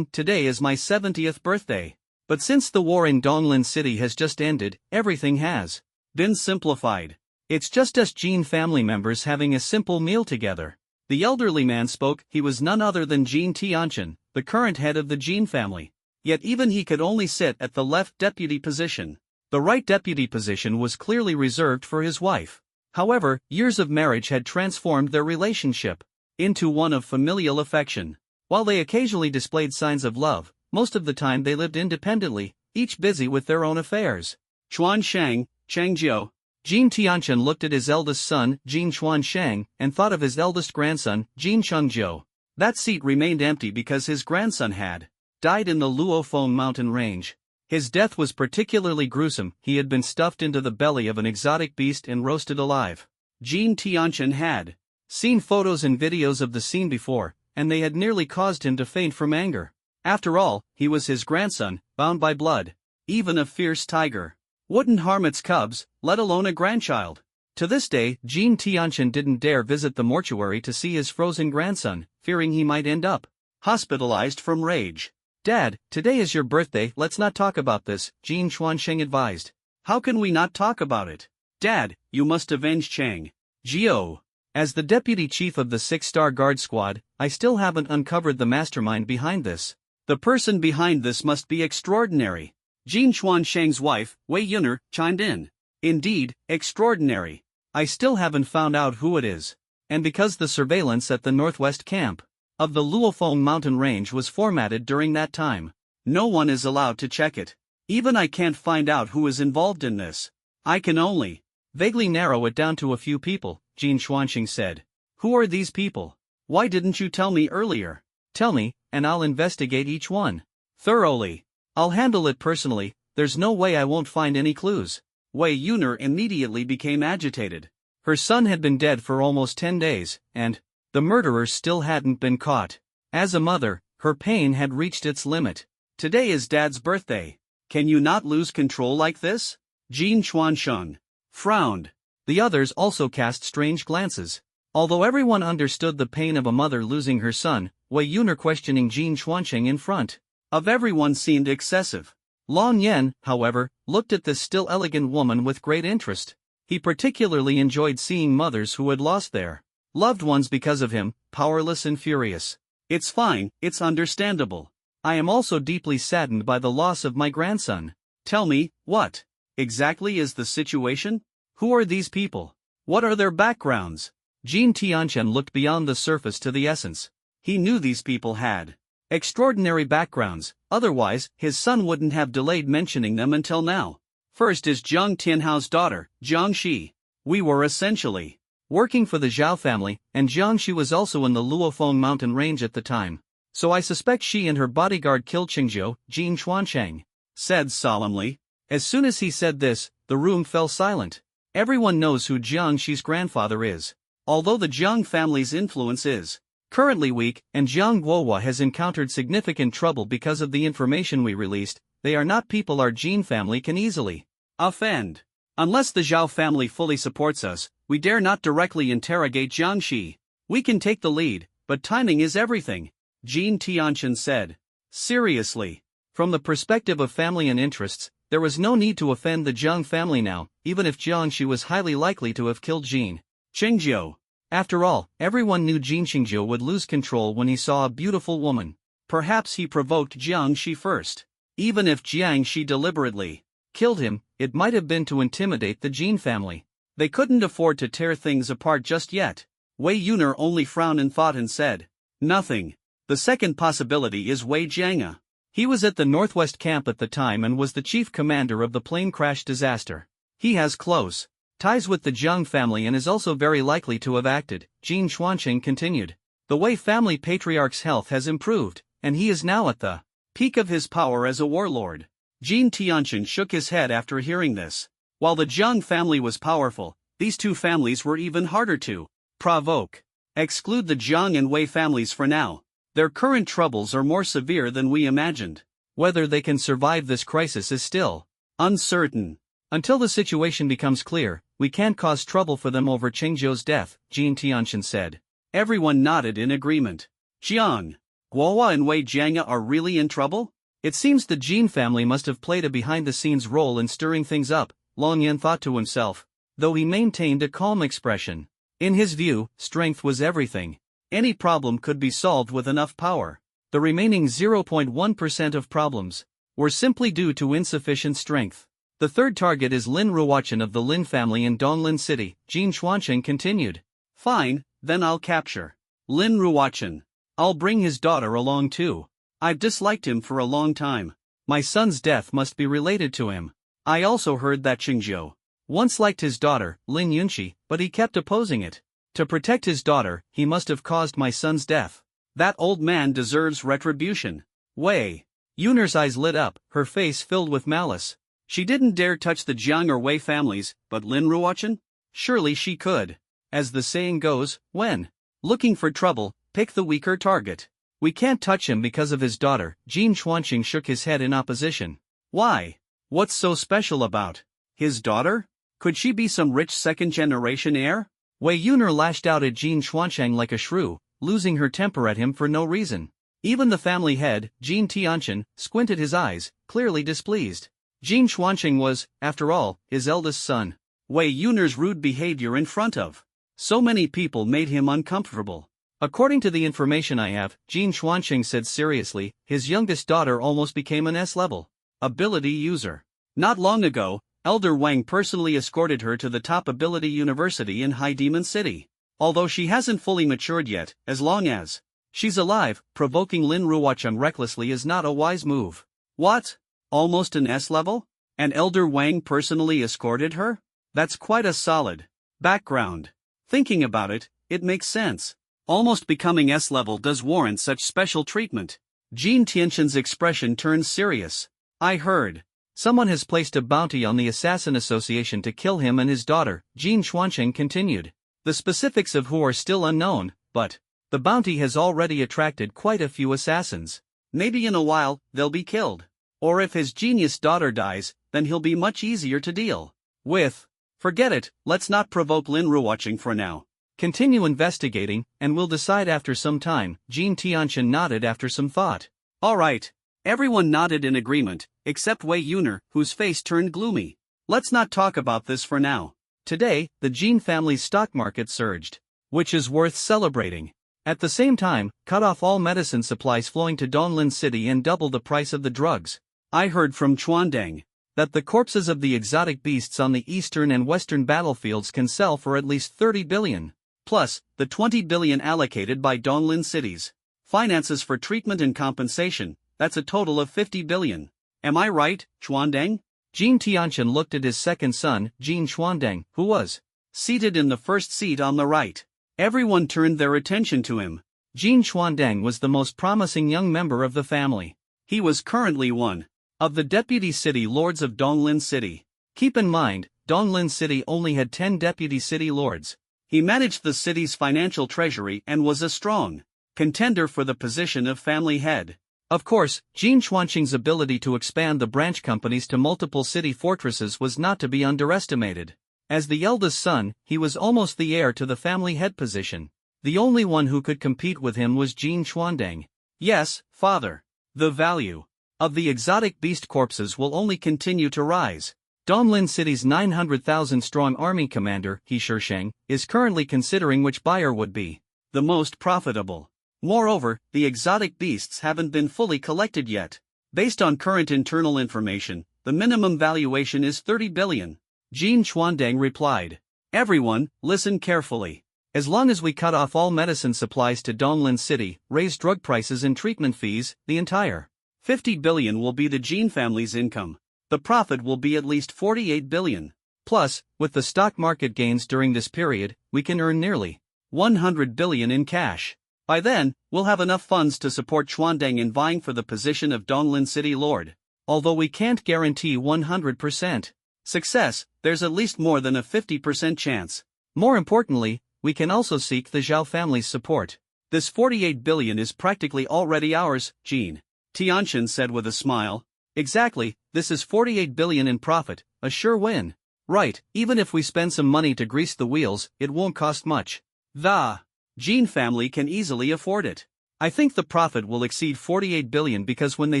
Today is my 70th birthday. But since the war in Donglin City has just ended, everything has been simplified. It's just us Gene family members having a simple meal together. The elderly man spoke. He was none other than Gene Tianchen, the current head of the Gene family. Yet even he could only sit at the left deputy position. The right deputy position was clearly reserved for his wife. However, years of marriage had transformed their relationship into one of familial affection. While they occasionally displayed signs of love, most of the time they lived independently, each busy with their own affairs. Chuan Shang, Changjiu. Gene Tianchen looked at his eldest son, Gene Chuan Shang, and thought of his eldest grandson, Gene Chengjiu. That seat remained empty because his grandson had died in the Luofeng mountain range. His death was particularly gruesome. He had been stuffed into the belly of an exotic beast and roasted alive. Gene Tianchen had seen photos and videos of the scene before, and they had nearly caused him to faint from anger. After all, he was his grandson, bound by blood. Even a fierce tiger wouldn't harm its cubs, let alone a grandchild. To this day, Gene Tianchen didn't dare visit the mortuary to see his frozen grandson, fearing he might end up hospitalized from rage. Dad, today is your birthday, let's not talk about this, Gene Chuansheng advised. How can we not talk about it? Dad, you must avenge Chang Jiu. As the deputy chief of the 6-star guard squad, I still haven't uncovered the mastermind behind this. The person behind this must be extraordinary. Gene Chuansheng's wife, Wei Yuner, chimed in. Indeed, extraordinary. I still haven't found out who it is. And because the surveillance at the northwest camp of the Luofeng mountain range was formatted during that time, no one is allowed to check it. Even I can't find out who is involved in this. I can only vaguely narrow it down to a few people, Gene Chuansheng said. Who are these people? Why didn't you tell me earlier? Tell me, and I'll investigate each one thoroughly. I'll handle it personally, there's no way I won't find any clues. Wei Yuner immediately became agitated. Her son had been dead for almost 10 days, and the murderers still hadn't been caught. As a mother, her pain had reached its limit. Today is Dad's birthday. Can you not lose control like this? Gene Chuansheng frowned. The others also cast strange glances. Although everyone understood the pain of a mother losing her son, Wei Yuner questioning Gene Chuansheng in front of everyone seemed excessive. Long Yan, however, looked at this still elegant woman with great interest. He particularly enjoyed seeing mothers who had lost their loved ones because of him, powerless and furious. It's fine, it's understandable. I am also deeply saddened by the loss of my grandson. Tell me, what exactly is the situation? Who are these people? What are their backgrounds? Gene Tianchen looked beyond the surface to the essence. He knew these people had extraordinary backgrounds, otherwise, his son wouldn't have delayed mentioning them until now. First is Jiang Tianhao's daughter, Jiang Shi. We were essentially working for the Zhao family, and Jiang Shi was also in the Luofeng mountain range at the time. So I suspect she and her bodyguard killed Chengjiu, Gene Chuansheng said solemnly. As soon as he said this, the room fell silent. Everyone knows who Jiang Shi's grandfather is. Although the Jiang family's influence is currently weak, and Jiang Guohua has encountered significant trouble because of the information we released. They are not people our Jin family can easily offend. Unless the Zhao family fully supports us, we dare not directly interrogate Jiangxi. We can take the lead, but timing is everything, Jin Tianchen said. Seriously. From the perspective of family and interests, there was no need to offend the Jiang family now, even if Jiangxi was highly likely to have killed Jin Qingjiu. After all, everyone knew Jin Qingjiu would lose control when he saw a beautiful woman. Perhaps he provoked Jiangxi first. Even if Jiangxi deliberately killed him, it might have been to intimidate the Jin family. They couldn't afford to tear things apart just yet. Wei Yuner only frowned in thought and said, "Nothing." The second possibility is Wei Jianga. He was at the Northwest camp at the time and was the chief commander of the plane crash disaster. He has close ties with the Jiang family and is also very likely to have acted, Jin Xuanqing continued. The Wei family patriarch's health has improved, and he is now at the peak of his power as a warlord. Jin Tianchen shook his head after hearing this. While the Jiang family was powerful, these two families were even harder to provoke. Exclude the Jiang and Wei families for now. Their current troubles are more severe than we imagined. Whether they can survive this crisis is still uncertain. Until the situation becomes clear, we can't cause trouble for them over Qingjiu's death, Jin Tianchen said. Everyone nodded in agreement. Jiang Guohua and Wei Jianga are really in trouble? It seems the Jin family must have played a behind-the-scenes role in stirring things up, Long Yan thought to himself, though he maintained a calm expression. In his view, strength was everything. Any problem could be solved with enough power. The remaining 0.1% of problems were simply due to insufficient strength. The third target is Lin Ruochen of the Lin family in Donglin City, Jin Xuanqing continued. Fine, then I'll capture Lin Ruochen. I'll bring his daughter along too. I've disliked him for a long time. My son's death must be related to him. I also heard that Qingjiu once liked his daughter, Lin Yunxi, but he kept opposing it. To protect his daughter, he must have caused my son's death. That old man deserves retribution. Wei Yuner's eyes lit up, her face filled with malice. She didn't dare touch the Jiang or Wei families, but Lin Ruochen? Surely she could. As the saying goes, when looking for trouble, pick the weaker target. We can't touch him because of his daughter, Jin Xuanqing shook his head in opposition. Why? What's so special about his daughter? Could she be some rich second-generation heir? Wei Yuner lashed out at Jin Xuanqing like a shrew, losing her temper at him for no reason. Even the family head, Jin Tianchen, squinted his eyes, clearly displeased. Jin Xuanqing was, after all, his eldest son. Wei Yuner's rude behavior in front of so many people made him uncomfortable. According to the information I have, Jin Xuanqing said seriously, his youngest daughter almost became an S-level ability user. Not long ago, Elder Wang personally escorted her to the top ability university in High Demon City. Although she hasn't fully matured yet, as long as she's alive, provoking Lin Ruochen recklessly is not a wise move. What? Almost an S-level? And Elder Wang personally escorted her? That's quite a solid background. Thinking about it, it makes sense. Almost becoming S-level does warrant such special treatment. Jin Tianchen's expression turned serious. I heard someone has placed a bounty on the Assassin Association to kill him and his daughter, Jin Xuanqing continued. The specifics of who are still unknown, but the bounty has already attracted quite a few assassins. Maybe in a while, they'll be killed. Or if his genius daughter dies, then he'll be much easier to deal with. Forget it, let's not provoke Lin Ruochen for now. Continue investigating, and we'll decide after some time, Jin Tianchen nodded after some thought. Alright. Everyone nodded in agreement, except Wei Yuner, whose face turned gloomy. Let's not talk about this for now. Today, the Jin family's stock market surged, which is worth celebrating. At the same time, cut off all medicine supplies flowing to Donglin City and double the price of the drugs. I heard from Chuandeng that the corpses of the exotic beasts on the eastern and western battlefields can sell for at least 30 billion. Plus, the 20 billion allocated by Donglin City's finances for treatment and compensation, that's a total of 50 billion. Am I right, Chuandeng? Jin Tianchen looked at his second son, Jin Xuandeng, who was seated in the first seat on the right. Everyone turned their attention to him. Jin Xuandeng was the most promising young member of the family. He was currently one of the deputy city lords of Donglin City. Keep in mind, Donglin City only had 10 deputy city lords. He managed the city's financial treasury and was a strong contender for the position of family head. Of course, Jin Chuanqing's ability to expand the branch companies to multiple city fortresses was not to be underestimated. As the eldest son, he was almost the heir to the family head position. The only one who could compete with him was Jin Chuandang. Yes, father. The value of the exotic beast corpses will only continue to rise. Donglin City's 900,000-strong army commander, He Shisheng, is currently considering which buyer would be the most profitable. Moreover, the exotic beasts haven't been fully collected yet. Based on current internal information, the minimum valuation is 30 billion. Jin Chuandang replied. Everyone, listen carefully. As long as we cut off all medicine supplies to Donglin City, raise drug prices and treatment fees, the entire 50 billion will be the Jin family's income. The profit will be at least 48 billion. Plus, with the stock market gains during this period, we can earn nearly 100 billion in cash. By then, we'll have enough funds to support Chuandang in vying for the position of Donglin City Lord. Although we can't guarantee 100% success, there's at least more than a 50% chance. More importantly, we can also seek the Zhao family's support. This 48 billion is practically already ours, Jin Tianqian said with a smile. Exactly, this is 48 billion in profit, a sure win. Right, even if we spend some money to grease the wheels, it won't cost much. The Jin family can easily afford it. I think the profit will exceed 48 billion because when they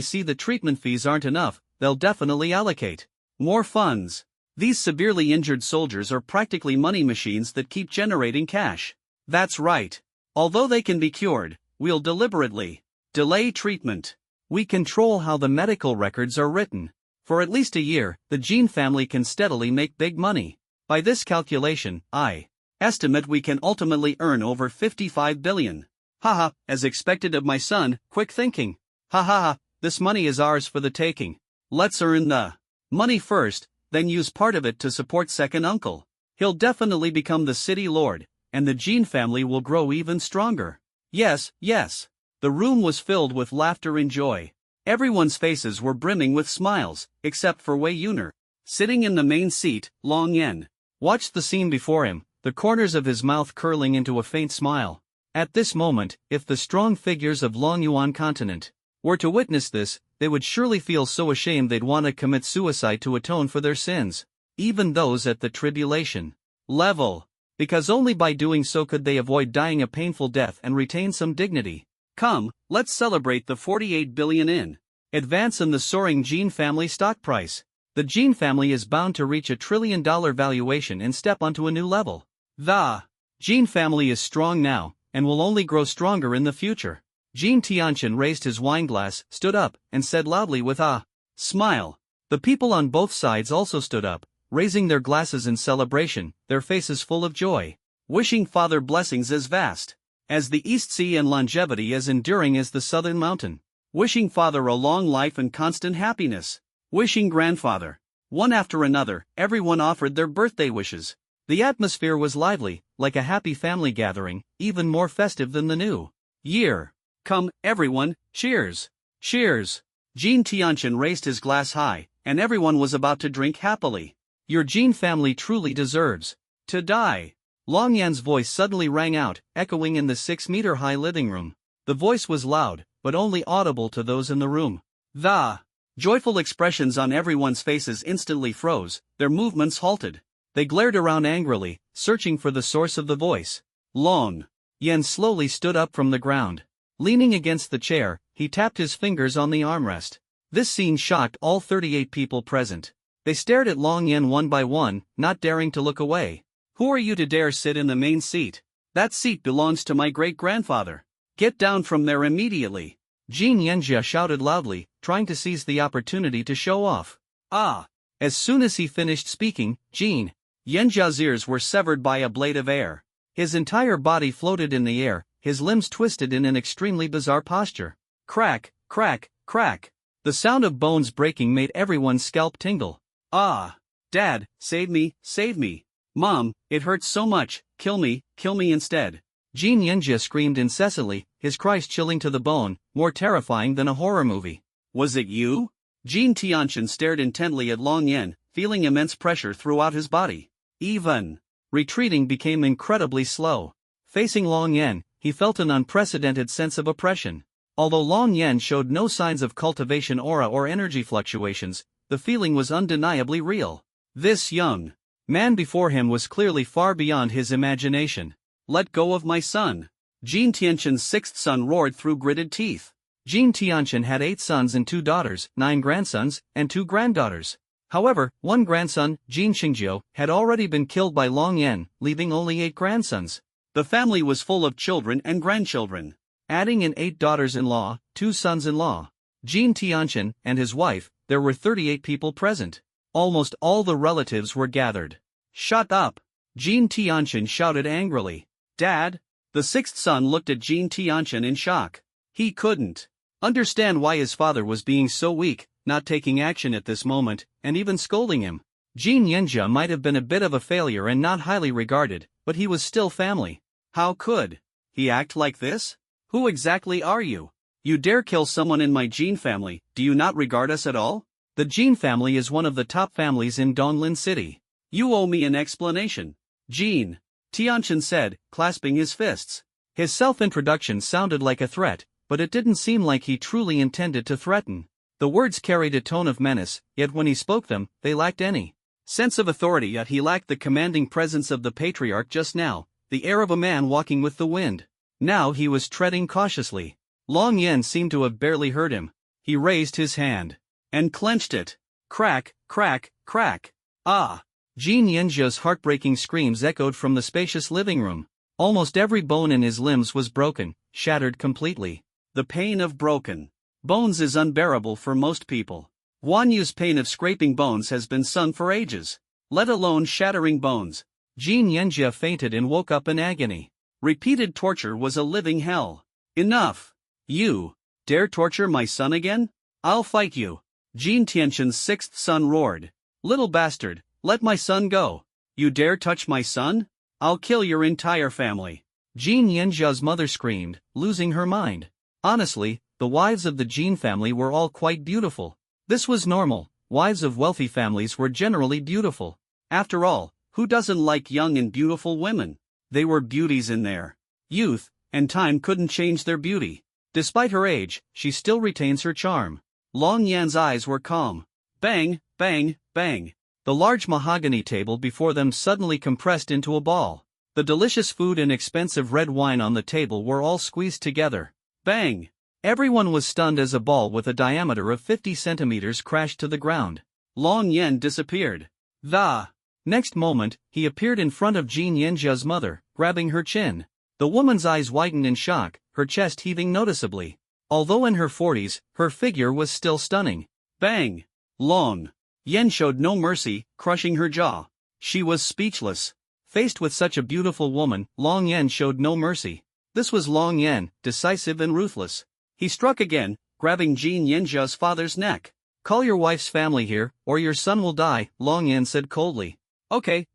see the treatment fees aren't enough, they'll definitely allocate more funds. These severely injured soldiers are practically money machines that keep generating cash. That's right. Although they can be cured, we'll deliberately delay treatment. We control how the medical records are written. For at least a year, the Jin family can steadily make big money. By this calculation, I estimate we can ultimately earn over 55 billion. Haha, as expected of my son, quick thinking. Ha ha ha, this money is ours for the taking. Let's earn the money first, then use part of it to support second uncle. He'll definitely become the city lord, and the Jin family will grow even stronger. Yes, yes. The room was filled with laughter and joy. Everyone's faces were brimming with smiles, except for Wei Yuner. Sitting in the main seat, Long Yan watched the scene before him, the corners of his mouth curling into a faint smile. At this moment, if the strong figures of Long Yuan continent were to witness this, they would surely feel so ashamed they'd want to commit suicide to atone for their sins. Even those at the tribulation level. Because only by doing so could they avoid dying a painful death and retain some dignity. Come, let's celebrate the 48 billion in advance in the soaring Jin family stock price. The Jin family is bound to reach $1 trillion valuation and step onto a new level. The Jin family is strong now, and will only grow stronger in the future. Jin Tianqian raised his wineglass, stood up, and said loudly with a smile. The people on both sides also stood up, raising their glasses in celebration, their faces full of joy. Wishing father blessings as vast as the East Sea and longevity as enduring as the southern mountain. Wishing father a long life and constant happiness. Wishing grandfather. One after another, everyone offered their birthday wishes. The atmosphere was lively, like a happy family gathering, even more festive than the new year. Come, everyone, cheers! Cheers! Jin Tianqian raised his glass high, and everyone was about to drink happily. Your Jin family truly deserves to die. Long Yan's voice suddenly rang out, echoing in the 6-meter-high living room. The voice was loud, but only audible to those in the room. The joyful expressions on everyone's faces instantly froze, their movements halted. They glared around angrily, searching for the source of the voice. Long Yan slowly stood up from the ground. Leaning against the chair, he tapped his fingers on the armrest. This scene shocked all 38 people present. They stared at Long Yan one by one, not daring to look away. Who are you to dare sit in the main seat? That seat belongs to my great-grandfather. Get down from there immediately. Jin Yanjia shouted loudly, trying to seize the opportunity to show off. Ah! As soon as he finished speaking, Jin Yanjia's ears were severed by a blade of air. His entire body floated in the air, his limbs twisted in an extremely bizarre posture. Crack, crack, crack. The sound of bones breaking made everyone's scalp tingle. Ah! Dad, save me, save me. Mom, it hurts so much, kill me instead. Jin Yanjia screamed incessantly, his cries chilling to the bone, more terrifying than a horror movie. Was it you? Jin Tianqian stared intently at Long Yan, feeling immense pressure throughout his body. Even retreating became incredibly slow. Facing Long Yan, he felt an unprecedented sense of oppression. Although Long Yan showed no signs of cultivation aura or energy fluctuations, the feeling was undeniably real. This young man before him was clearly far beyond his imagination. "Let go of my son!" Jin Tianqin's sixth son roared through gritted teeth. Jin Tianqin had 8 sons and 2 daughters, 9 grandsons, and 2 granddaughters. However, one grandson, Jin Xingjiu, had already been killed by Long Yan, leaving only 8 grandsons. The family was full of children and grandchildren. Adding in 8 daughters-in-law, 2 sons-in-law, Jin Tianqin and his wife, there were 38 people present. Almost all the relatives were gathered. "Shut up!" Jin Tianqin shouted angrily. "Dad?" The sixth son looked at Jin Tianqin in shock. He couldn't understand why his father was being so weak, not taking action at this moment, and even scolding him. Jin Yanjia might have been a bit of a failure and not highly regarded, but he was still family. How could he act like this? "Who exactly are you? You dare kill someone in my Jin family, do you not regard us at all?" The Jin family is one of the top families in Donglin City. "You owe me an explanation." Jin Tianqin said, clasping his fists. His self-introduction sounded like a threat, but it didn't seem like he truly intended to threaten. The words carried a tone of menace, yet when he spoke them, they lacked any sense of authority. Yet he lacked the commanding presence of the patriarch just now, the air of a man walking with the wind. Now he was treading cautiously. Long Yan seemed to have barely heard him. He raised his hand and clenched it. Crack, crack, crack. Ah! Jin Yanjia's heartbreaking screams echoed from the spacious living room. Almost every bone in his limbs was broken, shattered completely. The pain of broken bones is unbearable for most people. Guan Yu's pain of scraping bones has been sung for ages, let alone shattering bones. Jin Yanjia fainted and woke up in agony. Repeated torture was a living hell. "Enough! You dare torture my son again? I'll fight you!" Jin Tianqin's sixth son roared. "Little bastard, let my son go! You dare touch my son? I'll kill your entire family!" Jin Yanjia's mother screamed, losing her mind. Honestly, the wives of the Jin family were all quite beautiful. This was normal. Wives of wealthy families were generally beautiful. After all, who doesn't like young and beautiful women? They were beauties in their youth, and time couldn't change their beauty. Despite her age, she still retains her charm. Long Yan's eyes were calm. Bang, bang, bang. The large mahogany table before them suddenly compressed into a ball. The delicious food and expensive red wine on the table were all squeezed together. Bang! Everyone was stunned as a ball with a diameter of 50 centimeters crashed to the ground. Long Yan disappeared. The next moment, he appeared in front of Jin Yanjia's mother, grabbing her chin. The woman's eyes widened in shock, her chest heaving noticeably. Although in her 40s, her figure was still stunning. Bang! Long Yan showed no mercy, crushing her jaw. She was speechless. Faced with such a beautiful woman, Long Yan showed no mercy. This was Long Yan, decisive and ruthless. He struck again, grabbing Jin Yanjia's father's neck. "Call your wife's family here, or your son will die," Long Yan said coldly. Okay,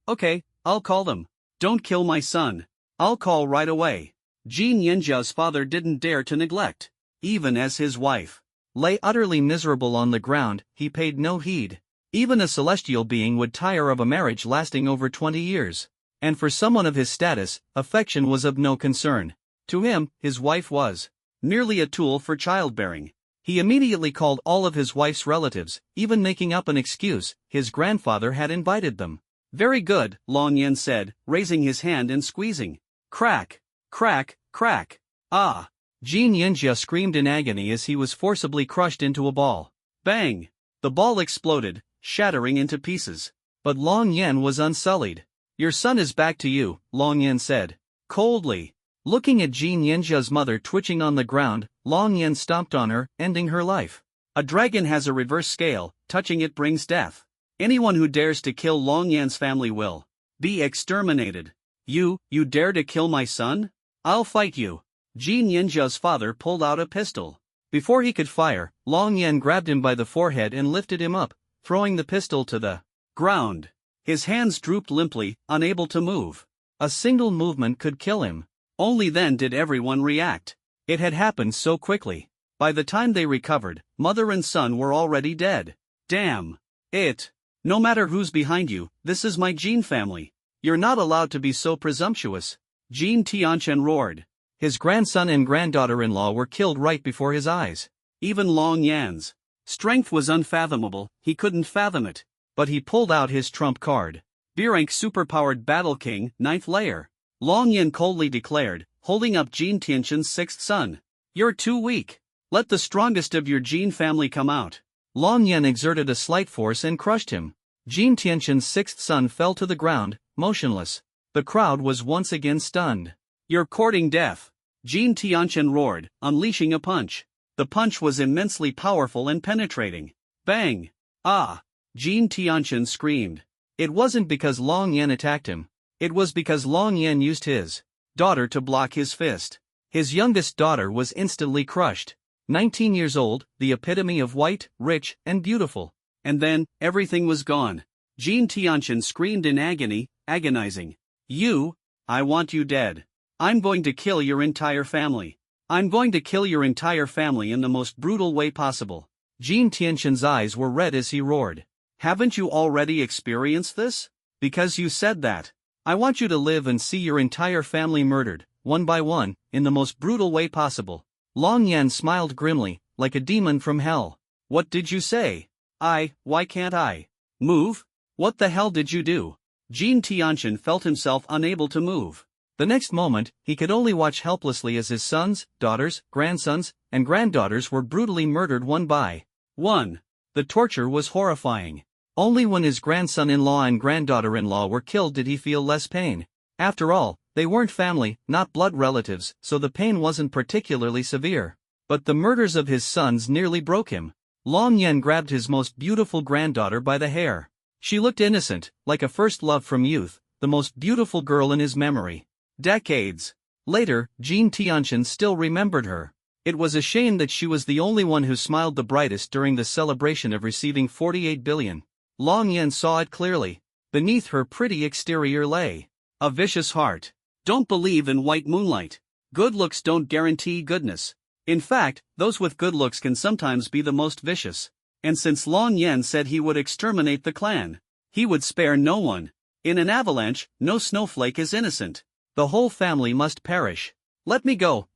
I'll call them. Don't kill my son. I'll call right away." Jin Yanjia's father didn't dare to neglect. Even as his wife lay utterly miserable on the ground, he paid no heed. Even a celestial being would tire of a marriage lasting over 20 years. And for someone of his status, affection was of no concern. To him, his wife was merely a tool for childbearing. He immediately called all of his wife's relatives, even making up an excuse: his grandfather had invited them. "Very good," Long Yan said, raising his hand and squeezing. Crack, crack, crack. Ah! Jin Yanjia screamed in agony as he was forcibly crushed into a ball. Bang! The ball exploded, shattering into pieces. But Long Yan was unsullied. "Your son is back to you," Long Yan said coldly. Looking at Jin Yanjia's mother twitching on the ground, Long Yan stomped on her, ending her life. A dragon has a reverse scale, touching it brings death. Anyone who dares to kill Long Yan's family will be exterminated. You dare to kill my son? I'll fight you." Jin Yanjia's father pulled out a pistol. Before he could fire, Long Yan grabbed him by the forehead and lifted him up, throwing the pistol to the ground. His hands drooped limply, unable to move. A single movement could kill him. Only then did everyone react. It had happened so quickly. By the time they recovered, mother and son were already dead. Damn it. No matter who's behind you, this is my Jin family. You're not allowed to be so presumptuous. Jin Tianqin roared. His grandson and granddaughter-in-law were killed right before his eyes. Even Long Yan's strength was unfathomable, he couldn't fathom it. But he pulled out his trump card. B-rank superpowered Battle King, 9th layer. Long Yan coldly declared, holding up Jin Tianqin's 6th son. You're too weak. Let the strongest of your Jin family come out. Long Yan exerted a slight force and crushed him. Jin Tianqin's 6th son fell to the ground, motionless. The crowd was once again stunned. You're courting death. Jin Tianqin roared, unleashing a punch. The punch was immensely powerful and penetrating. Bang! Ah! Jin Tianqin screamed. It wasn't because Long Yan attacked him. It was because Long Yan used his daughter to block his fist. His youngest daughter was instantly crushed. 19 years old, the epitome of white, rich, and beautiful. And then, everything was gone. Jin Tianqin screamed in agony, agonizing. I want you dead. I'm going to kill your entire family. I'm going to kill your entire family in the most brutal way possible. Jin Tianqin's eyes were red as he roared. Haven't you already experienced this? Because you said that. I want you to live and see your entire family murdered, one by one, in the most brutal way possible. Long Yan smiled grimly, like a demon from hell. What did you say? Why can't I move? What the hell did you do? Jin Tianqin felt himself unable to move. The next moment, he could only watch helplessly as his sons, daughters, grandsons, and granddaughters were brutally murdered one by one. The torture was horrifying. Only when his grandson-in-law and granddaughter-in-law were killed did he feel less pain. After all, they weren't family, not blood relatives, so the pain wasn't particularly severe. But the murders of his sons nearly broke him. Long Yan grabbed his most beautiful granddaughter by the hair. She looked innocent, like a first love from youth, the most beautiful girl in his memory. Decades later, Jin Tianqin still remembered her. It was a shame that she was the only one who smiled the brightest during the celebration of receiving 48 billion. Long Yan saw it clearly. Beneath her pretty exterior lay a vicious heart. Don't believe in white moonlight. Good looks don't guarantee goodness. In fact, those with good looks can sometimes be the most vicious. And since Long Yan said he would exterminate the clan, he would spare no one. In an avalanche, no snowflake is innocent. The whole family must perish. Let me go,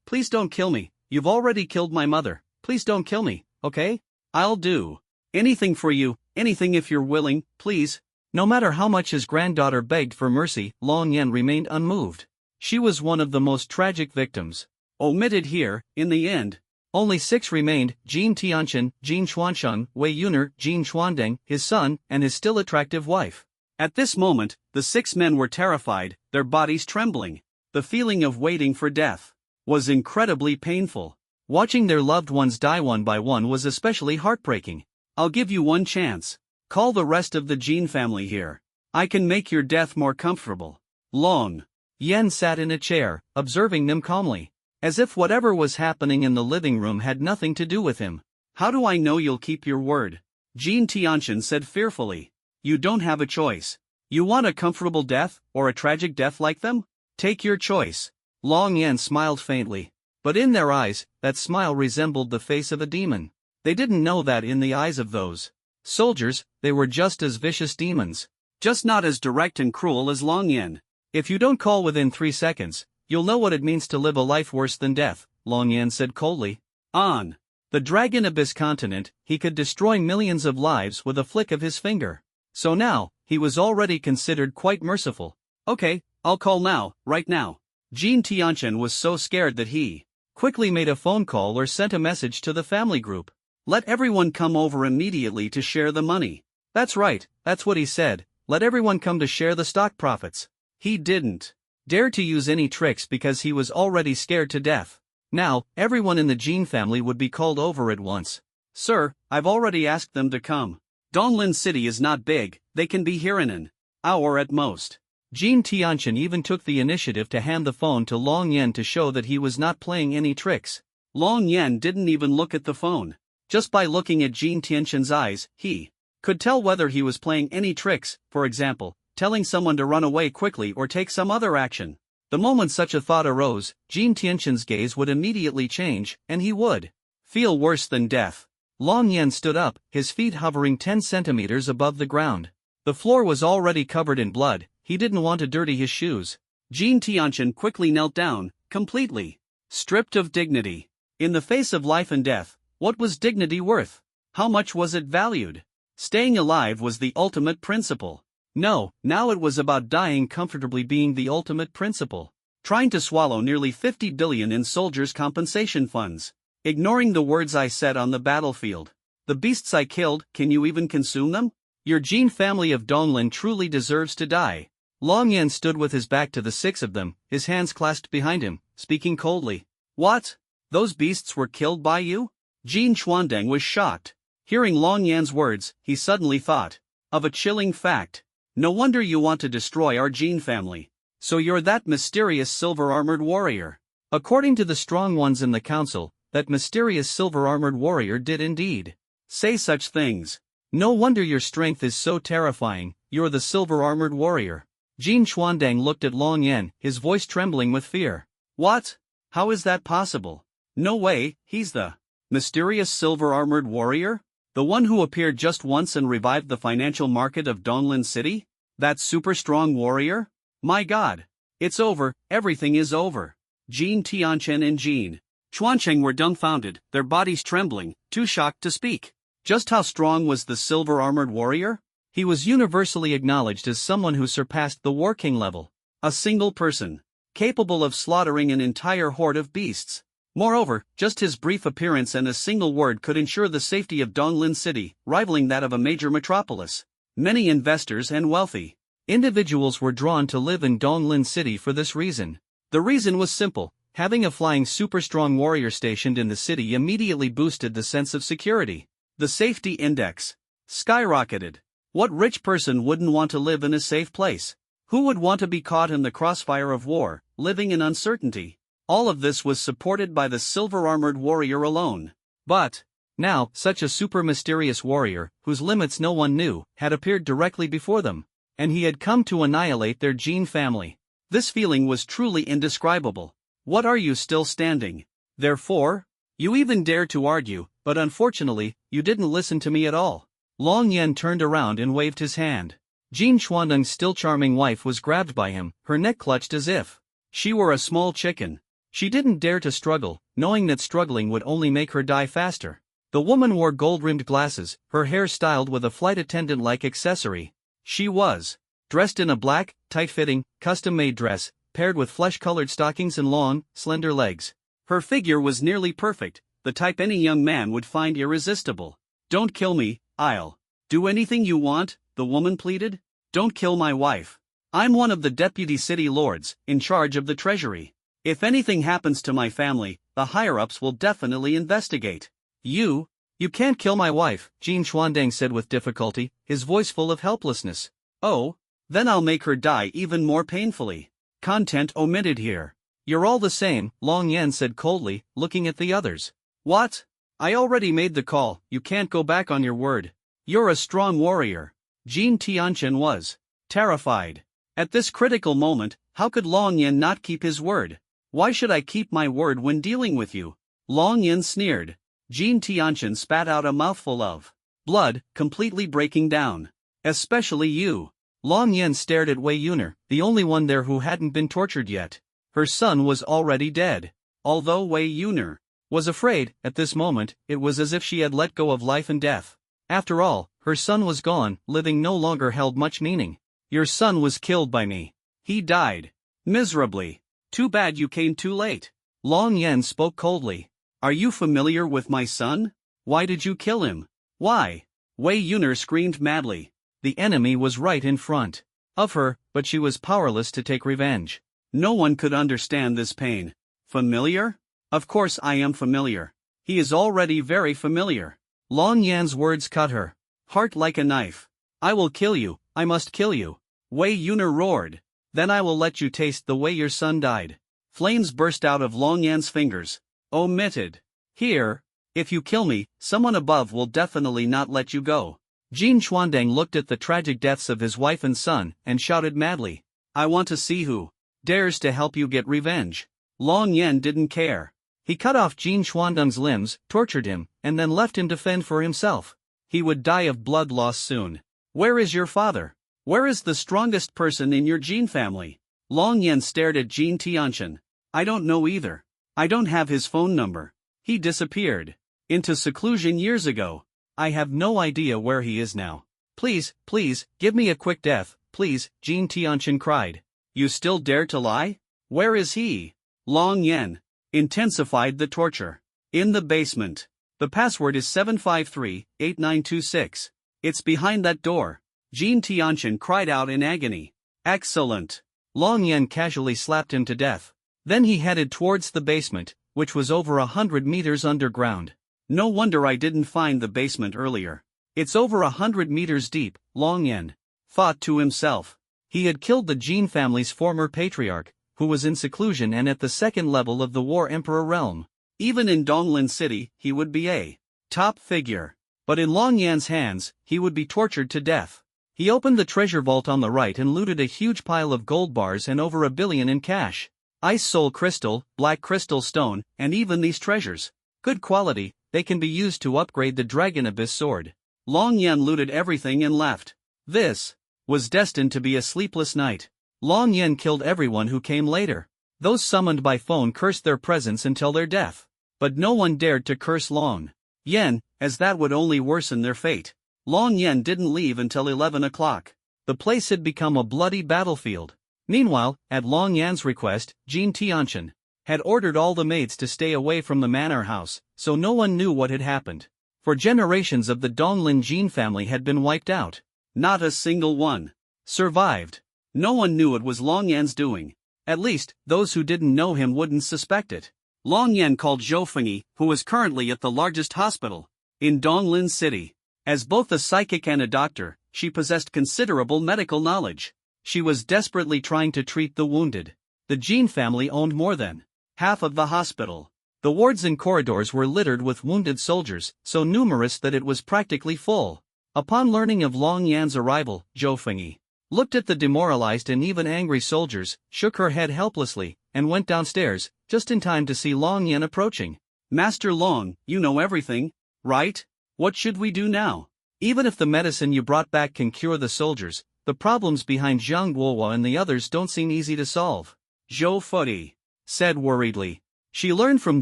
please don't kill me. You've already killed my mother. Please don't kill me, okay? I'll do anything for you, anything if you're willing, please. No matter how much his granddaughter begged for mercy, Long Yan remained unmoved. She was one of the most tragic victims. Omitted here, in the end. Only 6 remained: Jin Tianqin, Jin Chuansheng, Wei Yuner, Jin Chuandeng, his son, and his still attractive wife. At this moment, the 6 men were terrified, their bodies trembling. The feeling of waiting for death was incredibly painful. Watching their loved ones die one by one was especially heartbreaking. I'll give you one chance. Call the rest of the Jin family here. I can make your death more comfortable. Long Yan sat in a chair, observing them calmly, as if whatever was happening in the living room had nothing to do with him. How do I know you'll keep your word? Jin Tianqin said fearfully. You don't have a choice. You want a comfortable death, or a tragic death like them? Take your choice. Long Yan smiled faintly. But in their eyes, that smile resembled the face of a demon. They didn't know that in the eyes of those soldiers, they were just as vicious demons. Just not as direct and cruel as Long Yan. If you don't call within 3 seconds, you'll know what it means to live a life worse than death, Long Yan said coldly. On the Dragon Abyss continent, he could destroy millions of lives with a flick of his finger. So now, he was already considered quite merciful. Okay, I'll call now, right now. Jin Tianqin was so scared that he quickly made a phone call or sent a message to the family group. Let everyone come over immediately to share the money. That's right, that's what he said. Let everyone come to share the stock profits. He didn't dare to use any tricks because he was already scared to death. Now, everyone in the Jin family would be called over at once. Sir, I've already asked them to come. Donglin City is not big, they can be here in an hour at most. Jin Tianqin even took the initiative to hand the phone to Long Yan to show that he was not playing any tricks. Long Yan didn't even look at the phone. Just by looking at Jin Tianqin's eyes, he could tell whether he was playing any tricks, for example, telling someone to run away quickly or take some other action. The moment such a thought arose, Jin Tianqin's gaze would immediately change, and he would feel worse than death. Long Yan stood up, his feet hovering 10 centimeters above the ground. The floor was already covered in blood, he didn't want to dirty his shoes. Jin Tianqin quickly knelt down, Completely stripped of dignity. In the face of life and death, what was dignity worth? How much was it valued? Staying alive was the ultimate principle. No, now it was about dying comfortably being the ultimate principle. Trying to swallow nearly 50 billion in soldiers' compensation funds. Ignoring the words I said on the battlefield. The beasts I killed, can you even consume them? Your Jin family of Donglin truly deserves to die. Long Yen stood with his back to the six of them, his hands clasped behind him, speaking coldly. What? Those beasts were killed by you? Jin Chuandang was shocked. Hearing Long Yan's words, he suddenly thought of a chilling fact. No wonder you want to destroy our Jin family. So you're that mysterious silver-armored warrior. According to the strong ones in the council, that mysterious silver-armored warrior did indeed say such things. No wonder your strength is so terrifying, you're the silver-armored warrior. Jin Chuandang looked at Long Yan, his voice trembling with fear. What? How is that possible? No way, he's the mysterious silver-armored warrior? The one who appeared just once and revived the financial market of Donglin City? That super-strong warrior? My god. It's over, everything is over. Jin Tianchen and Jin Chuancheng were dumbfounded, their bodies trembling, too shocked to speak. Just how strong was the silver-armored warrior? He was universally acknowledged as someone who surpassed the War King level. A single person, capable of slaughtering an entire horde of beasts. Moreover, just his brief appearance and a single word could ensure the safety of Donglin City, rivaling that of a major metropolis. Many investors and wealthy individuals were drawn to live in Donglin City for this reason. The reason was simple. Having a flying super-strong warrior stationed in the city immediately boosted the sense of security. The safety index skyrocketed. What rich person wouldn't want to live in a safe place? Who would want to be caught in the crossfire of war, living in uncertainty? All of this was supported by the silver-armored warrior alone. But now, such a super-mysterious warrior, whose limits no one knew, had appeared directly before them. And he had come to annihilate their Jin family. This feeling was truly indescribable. What are you still standing? Therefore? You even dared to argue, but unfortunately, you didn't listen to me at all. Long Yen turned around and waved his hand. Jin Chuandang's still charming wife was grabbed by him, her neck clutched as if she were a small chicken. She didn't dare to struggle, knowing that struggling would only make her die faster. The woman wore gold-rimmed glasses, her hair styled with a flight attendant-like accessory. She was dressed in a black, tight-fitting, custom-made dress, paired with flesh-colored stockings and long, slender legs. Her figure was nearly perfect, the type any young man would find irresistible. Don't kill me, I'll do anything you want, the woman pleaded. Don't kill my wife. I'm one of the deputy city lords, in charge of the treasury. If anything happens to my family, the higher-ups will definitely investigate. You can't kill my wife, Jin Chuandang said with difficulty, his voice full of helplessness. Oh, then I'll make her die even more painfully. Content omitted here. You're all the same, Long Yan said coldly, looking at the others. What? I already made the call, you can't go back on your word. You're a strong warrior. Jin Tianchen was terrified. At this critical moment, how could Long Yan not keep his word? Why should I keep my word when dealing with you? Long Yan sneered. Jin Tianchen spat out a mouthful of blood, completely breaking down. Especially you. Long Yan stared at Wei Yuner, the only one there who hadn't been tortured yet. Her son was already dead. Although Wei Yuner was afraid, at this moment, it was as if she had let go of life and death. After all, her son was gone, living no longer held much meaning. Your son was killed by me. He died miserably. Too bad you came too late. Long Yan spoke coldly. Are you familiar with my son? Why did you kill him? Why? Wei Yuner screamed madly. The enemy was right in front of her, but she was powerless to take revenge. No one could understand this pain. Familiar? Of course I am familiar. He is already very familiar. Long Yan's words cut her heart like a knife. I will kill you, I must kill you. Wei Yuner roared. Then I will let you taste the way your son died. Flames burst out of Long Yan's fingers. Omitted. Here, if you kill me, someone above will definitely not let you go. Jin Chuandang looked at the tragic deaths of his wife and son, and shouted madly. I want to see who dares to help you get revenge. Long Yan didn't care. He cut off Jin Chuandang's limbs, tortured him, and then left him to fend for himself. He would die of blood loss soon. Where is your father? Where is the strongest person in your Jin family? Long Yan stared at Jin Tianchen. I don't know either. I don't have his phone number. He disappeared into seclusion years ago. I have no idea where he is now. Please, please, give me a quick death, please, Jin Tianchen cried. You still dare to lie? Where is he? Long Yan intensified the torture. In the basement. The password is 753-8926. It's behind that door. Jin Tianchen cried out in agony. Excellent. Long Yan casually slapped him to death. Then he headed towards the basement, which was over 100 meters underground. No wonder I didn't find the basement earlier. It's over 100 meters deep, Long Yan thought to himself. He had killed the Jin family's former patriarch, who was in seclusion and at the second level of the War Emperor realm. Even in Donglin City, he would be a top figure. But in Long Yan's hands, he would be tortured to death. He opened the treasure vault on the right and looted a huge pile of gold bars and over $1 billion in cash. Ice soul crystal, black crystal stone, and even these treasures. Good quality, they can be used to upgrade the Dragon Abyss sword. Long Yan looted everything and left. This was destined to be a sleepless night. Long Yan killed everyone who came later. Those summoned by phone cursed their presence until their death. But no one dared to curse Long Yan, as that would only worsen their fate. Long Yan didn't leave until 11 o'clock. The place had become a bloody battlefield. Meanwhile, at Long Yan's request, Jin Tianchen had ordered all the maids to stay away from the manor house, so no one knew what had happened. For generations of the Donglin Jin family had been wiped out. Not a single one survived. No one knew it was Long Yan's doing. At least, those who didn't know him wouldn't suspect it. Long Yan called Zhou Fengyi, who was currently at the largest hospital in Donglin City. As both a psychic and a doctor, she possessed considerable medical knowledge. She was desperately trying to treat the wounded. The Jin family owned more than half of the hospital. The wards and corridors were littered with wounded soldiers, so numerous that it was practically full. Upon learning of Long Yan's arrival, Zhou Fengyi looked at the demoralized and even angry soldiers, shook her head helplessly, and went downstairs, just in time to see Long Yan approaching. Master Long, you know everything, right? What should we do now? Even if the medicine you brought back can cure the soldiers, the problems behind Zhang Guohua and the others don't seem easy to solve. Zhou Fengyi said worriedly. She learned from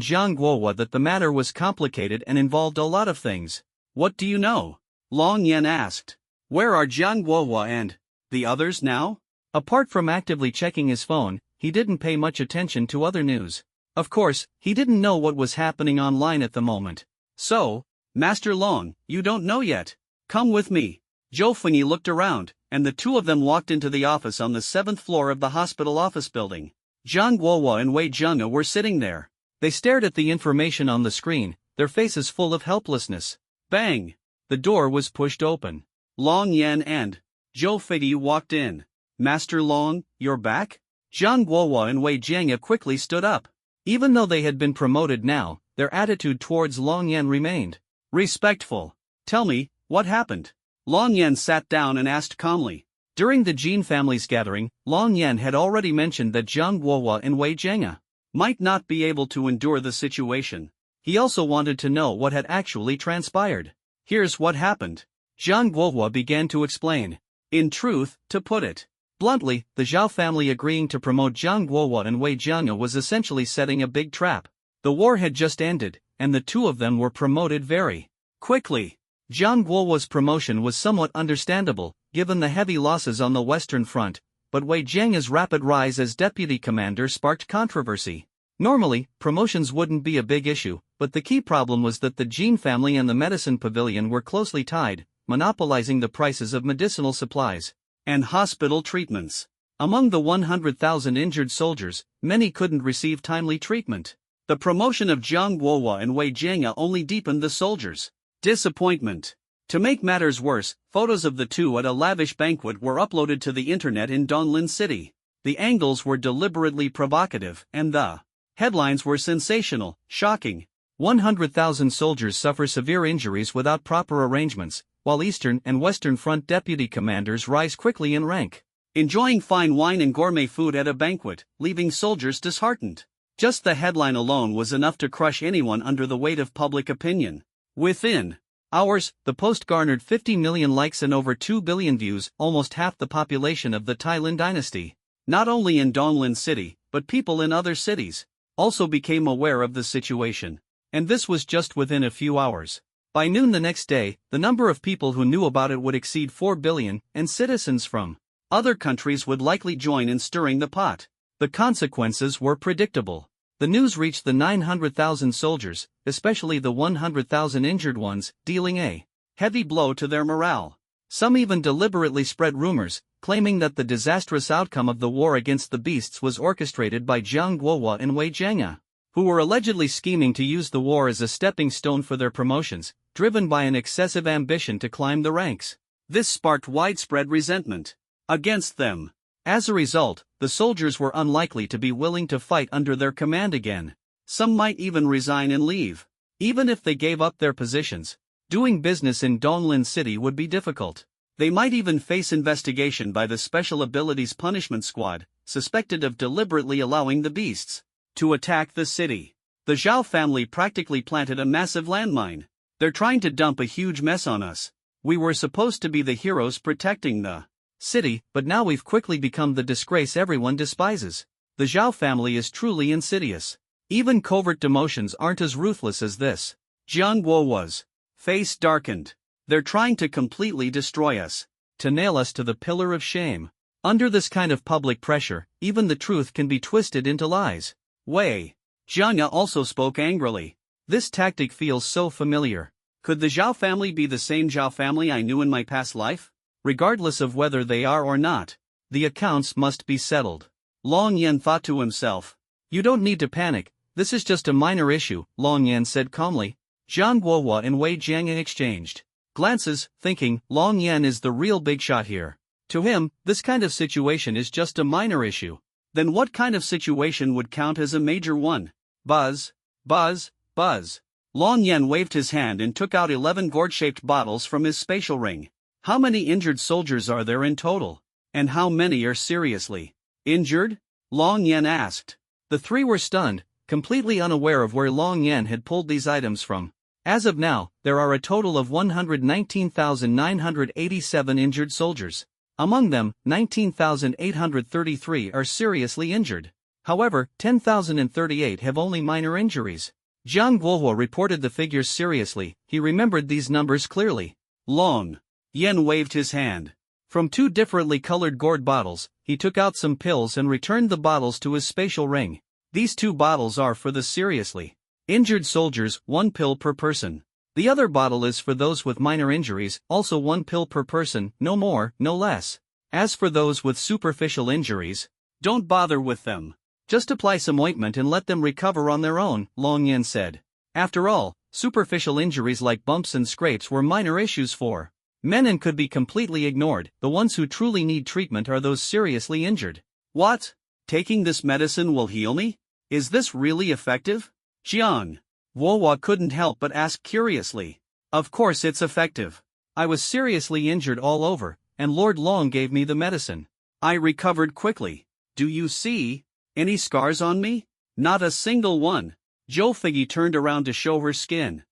Zhang Guohua that the matter was complicated and involved a lot of things. What do you know? Long Yan asked. Where are Zhang Guohua and the others now? Apart from actively checking his phone, he didn't pay much attention to other news. Of course, he didn't know what was happening online at the moment. So, Master Long, you don't know yet. Come with me. Zhou Fengyi looked around, and the two of them walked into the office on the 7th floor of the hospital office building. Zhang Guohua and Wei Zhenghe were sitting there. They stared at the information on the screen, their faces full of helplessness. Bang! The door was pushed open. Long Yan and Zhou Fengyi walked in. Master Long, you're back? Zhang Guohua and Wei Zhenghe quickly stood up. Even though they had been promoted now, their attitude towards Long Yan remained respectful. Tell me, what happened? Long Yan sat down and asked calmly. During the Jin family's gathering, Long Yan had already mentioned that Zhang Guohua and Wei Zhenghe might not be able to endure the situation. He also wanted to know what had actually transpired. Here's what happened. Zhang Guohua began to explain. In truth, to put it bluntly, the Zhao family agreeing to promote Zhang Guohua and Wei Zhenghe was essentially setting a big trap. The war had just ended, and the two of them were promoted very quickly. Zhang Guohua's promotion was somewhat understandable, given the heavy losses on the Western Front, but Wei Zhenghe's rapid rise as deputy commander sparked controversy. Normally, promotions wouldn't be a big issue, but the key problem was that the Jin family and the medicine pavilion were closely tied, monopolizing the prices of medicinal supplies and hospital treatments. Among the 100,000 injured soldiers, many couldn't receive timely treatment. The promotion of Zhang Guohua and Wei Zhenghe only deepened the soldiers' disappointment. To make matters worse, photos of the two at a lavish banquet were uploaded to the internet in Donglin City. The angles were deliberately provocative, and the headlines were sensational, shocking. 100,000 soldiers suffer severe injuries without proper arrangements, while Eastern and Western Front deputy commanders rise quickly in rank, enjoying fine wine and gourmet food at a banquet, leaving soldiers disheartened. Just the headline alone was enough to crush anyone under the weight of public opinion. Within hours, the post garnered 50 million likes and over 2 billion views, almost half the population of the Tailin dynasty. Not only in Donglin City, but people in other cities also became aware of the situation. And this was just within a few hours. By noon the next day, the number of people who knew about it would exceed 4 billion, and citizens from other countries would likely join in stirring the pot. The consequences were predictable. The news reached the 900,000 soldiers, especially the 100,000 injured ones, dealing a heavy blow to their morale. Some even deliberately spread rumors, claiming that the disastrous outcome of the war against the beasts was orchestrated by Jiang Guohua and Wei Jianga, who were allegedly scheming to use the war as a stepping stone for their promotions, driven by an excessive ambition to climb the ranks. This sparked widespread resentment against them. As a result, the soldiers were unlikely to be willing to fight under their command again. Some might even resign and leave. Even if they gave up their positions, doing business in Donglin City would be difficult. They might even face investigation by the Special Abilities Punishment Squad, suspected of deliberately allowing the beasts to attack the city. The Zhao family practically planted a massive landmine. They're trying to dump a huge mess on us. We were supposed to be the heroes protecting the city, but now we've quickly become the disgrace everyone despises. The Zhao family is truly insidious. Even covert demotions aren't as ruthless as this. Jiang Guohua's face darkened. They're trying to completely destroy us, to nail us to the pillar of shame. Under this kind of public pressure, even the truth can be twisted into lies. Wei Jianga also spoke angrily. This tactic feels so familiar. Could the Zhao family be the same Zhao family I knew in my past life? Regardless of whether they are or not, the accounts must be settled. Long Yan thought to himself. You don't need to panic, this is just a minor issue, Long Yan said calmly. Jiang Guohua and Wei Jianga exchanged glances, thinking, Long Yan is the real big shot here. To him, this kind of situation is just a minor issue. Then what kind of situation would count as a major one? Buzz, buzz, buzz. Long Yan waved his hand and took out 11 gourd-shaped bottles from his spatial ring. How many injured soldiers are there in total? And how many are seriously injured? Long Yan asked. The three were stunned, completely unaware of where Long Yan had pulled these items from. As of now, there are a total of 119,987 injured soldiers. Among them, 19,833 are seriously injured. However, 10,038 have only minor injuries. Jiang Guohua reported the figures seriously. He remembered these numbers clearly. Long Yan waved his hand. From 2 differently colored gourd bottles, he took out some pills and returned the bottles to his spatial ring. These 2 bottles are for the seriously injured soldiers, 1 pill per person. The other bottle is for those with minor injuries, also 1 pill per person, no more, no less. As for those with superficial injuries, don't bother with them. Just apply some ointment and let them recover on their own, Long Yan said. After all, superficial injuries like bumps and scrapes were minor issues for men and could be completely ignored. The ones who truly need treatment are those seriously injured. What? Taking this medicine will heal me? Is this really effective? Jiang Guohua couldn't help but ask curiously. Of course it's effective. I was seriously injured all over, and Lord Long gave me the medicine. I recovered quickly. Do you see any scars on me? Not a single one. Zhou Figgy turned around to show her skin.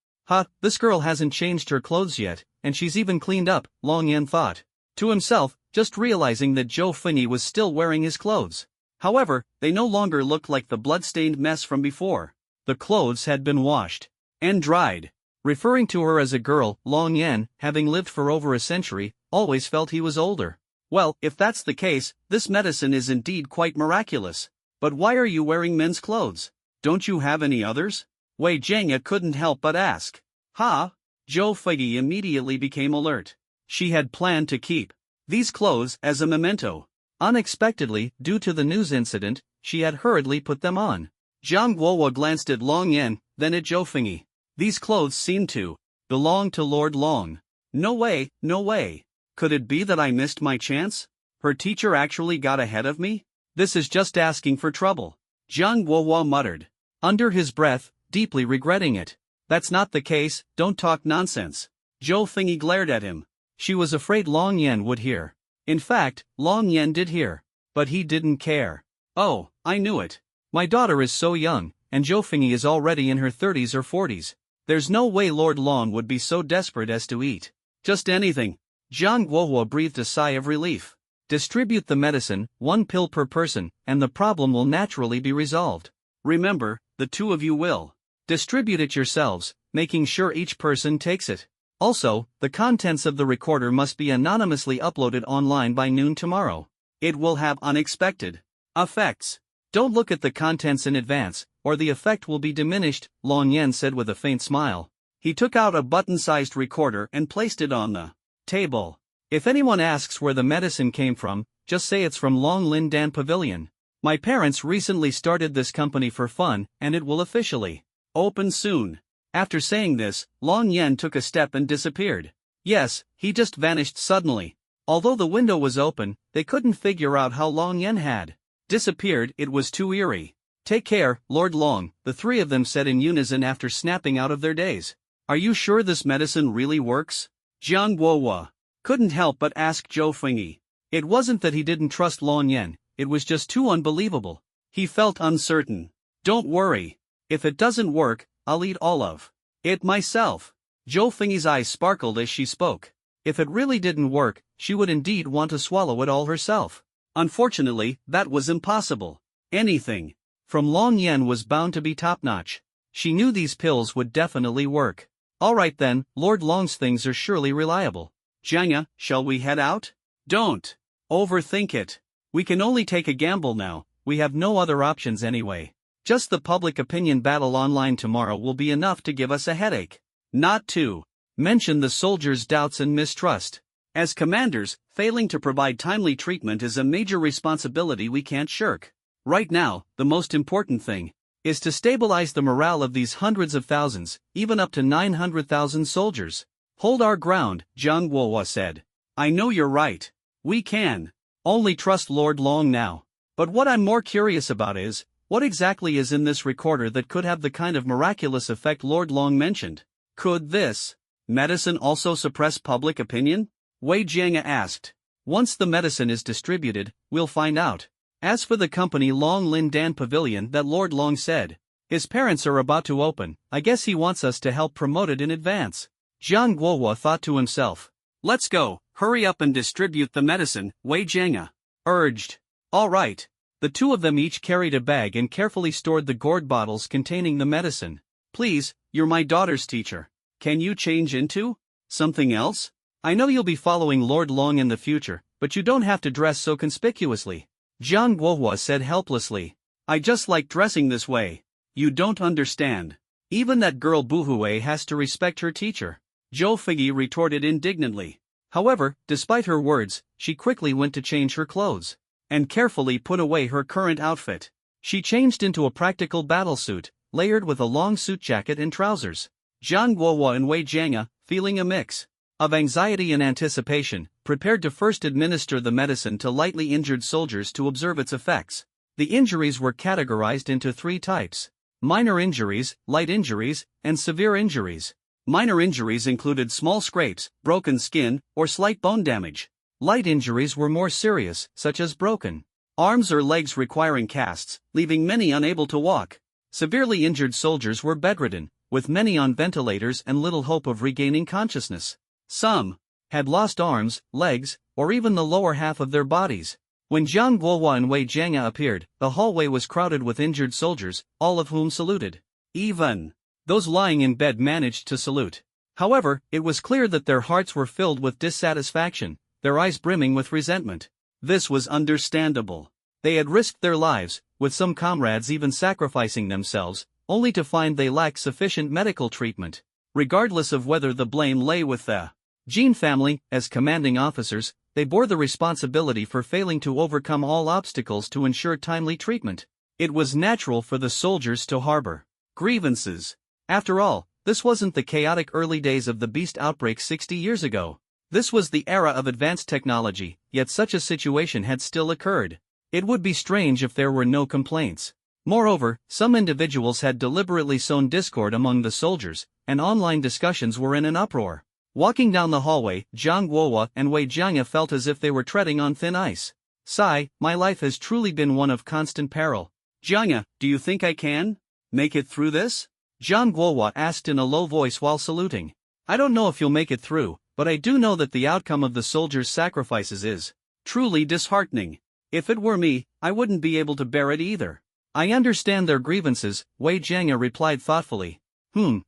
This girl hasn't changed her clothes yet, and she's even cleaned up, Long Yan thought to himself, just realizing that Zhou Figgy was still wearing his clothes. However, they no longer looked like the blood-stained mess from before. The clothes had been washed and dried. Referring to her as a girl, Long Yan, having lived for over a century, always felt he was older. Well, if that's the case, this medicine is indeed quite miraculous. But why are you wearing men's clothes? Don't you have any others? Wei Jianga couldn't help but ask. Zhou Figgy immediately became alert. She had planned to keep these clothes as a memento. Unexpectedly, due to the news incident, she had hurriedly put them on. Jiang Guohua glanced at Long Yan, then at Zhou Figgy. These clothes seemed to belong to Lord Long. No way, no way. Could it be that I missed my chance? Her teacher actually got ahead of me? This is just asking for trouble. Jiang Guohua muttered under his breath, deeply regretting it. That's not the case, don't talk nonsense. Zhou Figgy glared at him. She was afraid Long Yan would hear. In fact, Long Yan did hear. But he didn't care. Oh, I knew it. My daughter is so young, and Zhou Figgy is already in her 30s or 40s. There's no way Lord Long would be so desperate as to eat just anything. Jiang Guohua breathed a sigh of relief. Distribute the medicine, 1 pill per person, and the problem will naturally be resolved. Remember, the two of you will distribute it yourselves, making sure each person takes it. Also, the contents of the recorder must be anonymously uploaded online by noon tomorrow. It will have unexpected effects. Don't look at the contents in advance, or the effect will be diminished, Long Yen said with a faint smile. He took out a button-sized recorder and placed it on the table. If anyone asks where the medicine came from, just say it's from Long Lin Dan Pavilion. My parents recently started this company for fun, and it will officially open soon. After saying this, Long Yen took a step and disappeared. Yes, he just vanished suddenly. Although the window was open, they couldn't figure out how Long Yen had disappeared. It was too eerie. Take care, Lord Long, the three of them said in unison after snapping out of their daze. Are you sure this medicine really works? Jiang Guohua couldn't help but ask Zhou Fengyi. It wasn't that he didn't trust Long Yen, it was just too unbelievable. He felt uncertain. Don't worry. If it doesn't work, I'll eat all of it myself. Zhou Fengyi's eyes sparkled as she spoke. If it really didn't work, she would indeed want to swallow it all herself. Unfortunately, that was impossible. Anything from Long Yen was bound to be top-notch. She knew these pills would definitely work. Alright then, Lord Long's things are surely reliable. Jiang, shall we head out? Don't overthink it. We can only take a gamble now, we have no other options anyway. Just the public opinion battle online tomorrow will be enough to give us a headache. Not to mention the soldiers' doubts and mistrust. As commanders, failing to provide timely treatment is a major responsibility we can't shirk. Right now, the most important thing is to stabilize the morale of these hundreds of thousands, even up to 900,000 soldiers. Hold our ground, Jiang Guohua said. I know you're right. We can only trust Lord Long now. But what I'm more curious about is, what exactly is in this recorder that could have the kind of miraculous effect Lord Long mentioned? Could this medicine also suppress public opinion? Wei Jiang asked. Once the medicine is distributed, we'll find out. As for the company Long Lin Dan Pavilion that Lord Long said his parents are about to open, I guess he wants us to help promote it in advance. Jiang Guohua thought to himself. Let's go, hurry up and distribute the medicine, Wei Jiang urged. All right. The two of them each carried a bag and carefully stored the gourd bottles containing the medicine. Please, you're my daughter's teacher. Can you change into something else? I know you'll be following Lord Long in the future, but you don't have to dress so conspicuously. Jiang Guohua said helplessly. I just like dressing this way. You don't understand. Even that girl Buhue has to respect her teacher. Zhou Fengyi retorted indignantly. However, despite her words, she quickly went to change her clothes and carefully put away her current outfit. She changed into a practical battle suit, layered with a long suit jacket and trousers. Jiang Guohua and Wei Jiang, feeling a mix of anxiety and anticipation, prepared to first administer the medicine to lightly injured soldiers to observe its effects. The injuries were categorized into 3 types: minor injuries, light injuries, and severe injuries. Minor injuries included small scrapes, broken skin, or slight bone damage. Light injuries were more serious, such as broken arms or legs requiring casts, leaving many unable to walk. Severely injured soldiers were bedridden, with many on ventilators and little hope of regaining consciousness. Some had lost arms, legs, or even the lower half of their bodies. When Jiang Guohua and Wei Jiang appeared, the hallway was crowded with injured soldiers, all of whom saluted. Even those lying in bed managed to salute. However, it was clear that their hearts were filled with dissatisfaction, their eyes brimming with resentment. This was understandable. They had risked their lives, with some comrades even sacrificing themselves, only to find they lacked sufficient medical treatment. Regardless of whether the blame lay with the Jin family, as commanding officers, they bore the responsibility for failing to overcome all obstacles to ensure timely treatment. It was natural for the soldiers to harbor grievances. After all, this wasn't the chaotic early days of the beast outbreak 60 years ago. This was the era of advanced technology, yet such a situation had still occurred. It would be strange if there were no complaints. Moreover, some individuals had deliberately sown discord among the soldiers, and online discussions were in an uproar. Walking down the hallway, Jiang Guohua and Wei Jiang felt as if they were treading on thin ice. Sigh, my life has truly been one of constant peril. Jiang, do you think I can make it through this? Jiang Guohua asked in a low voice while saluting. I don't know if you'll make it through, but I do know that the outcome of the soldiers' sacrifices is Truly disheartening. If it were me, I wouldn't be able to bear it either. I understand their grievances, Wei Jianga replied thoughtfully. Jiang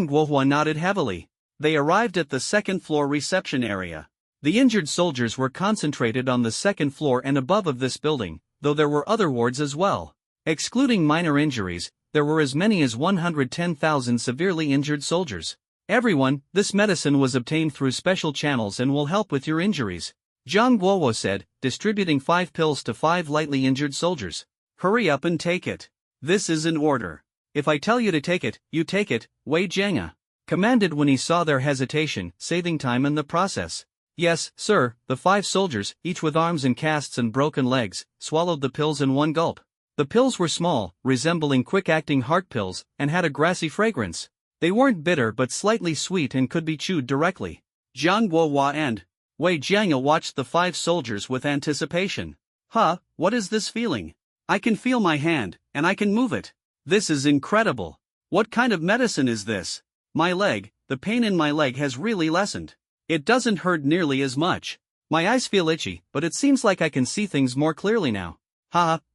Guohua nodded heavily. They arrived at the second-floor reception area. The injured soldiers were concentrated on the second floor and above of this building, though there were other wards as well. Excluding minor injuries, there were as many as 110,000 severely injured soldiers. Everyone, this medicine was obtained through special channels and will help with your injuries, Zhang Guowo said, distributing 5 pills to 5 lightly injured soldiers. Hurry up and take it. This is an order. If I tell you to take it, you take it, Wei Jianga commanded when he saw their hesitation, saving time in the process. Yes, sir. The 5 soldiers, each with arms in casts and broken legs, swallowed the pills in one gulp. The pills were small, resembling quick-acting heart pills, and had a grassy fragrance. They weren't bitter but slightly sweet and could be chewed directly. Zhang Guohua and Wei Jianga watched the 5 soldiers with anticipation. What is this feeling? I can feel my hand, and I can move it. This is incredible. What kind of medicine is this? My leg, the pain in my leg has really lessened. It doesn't hurt nearly as much. My eyes feel itchy, but it seems like I can see things more clearly now.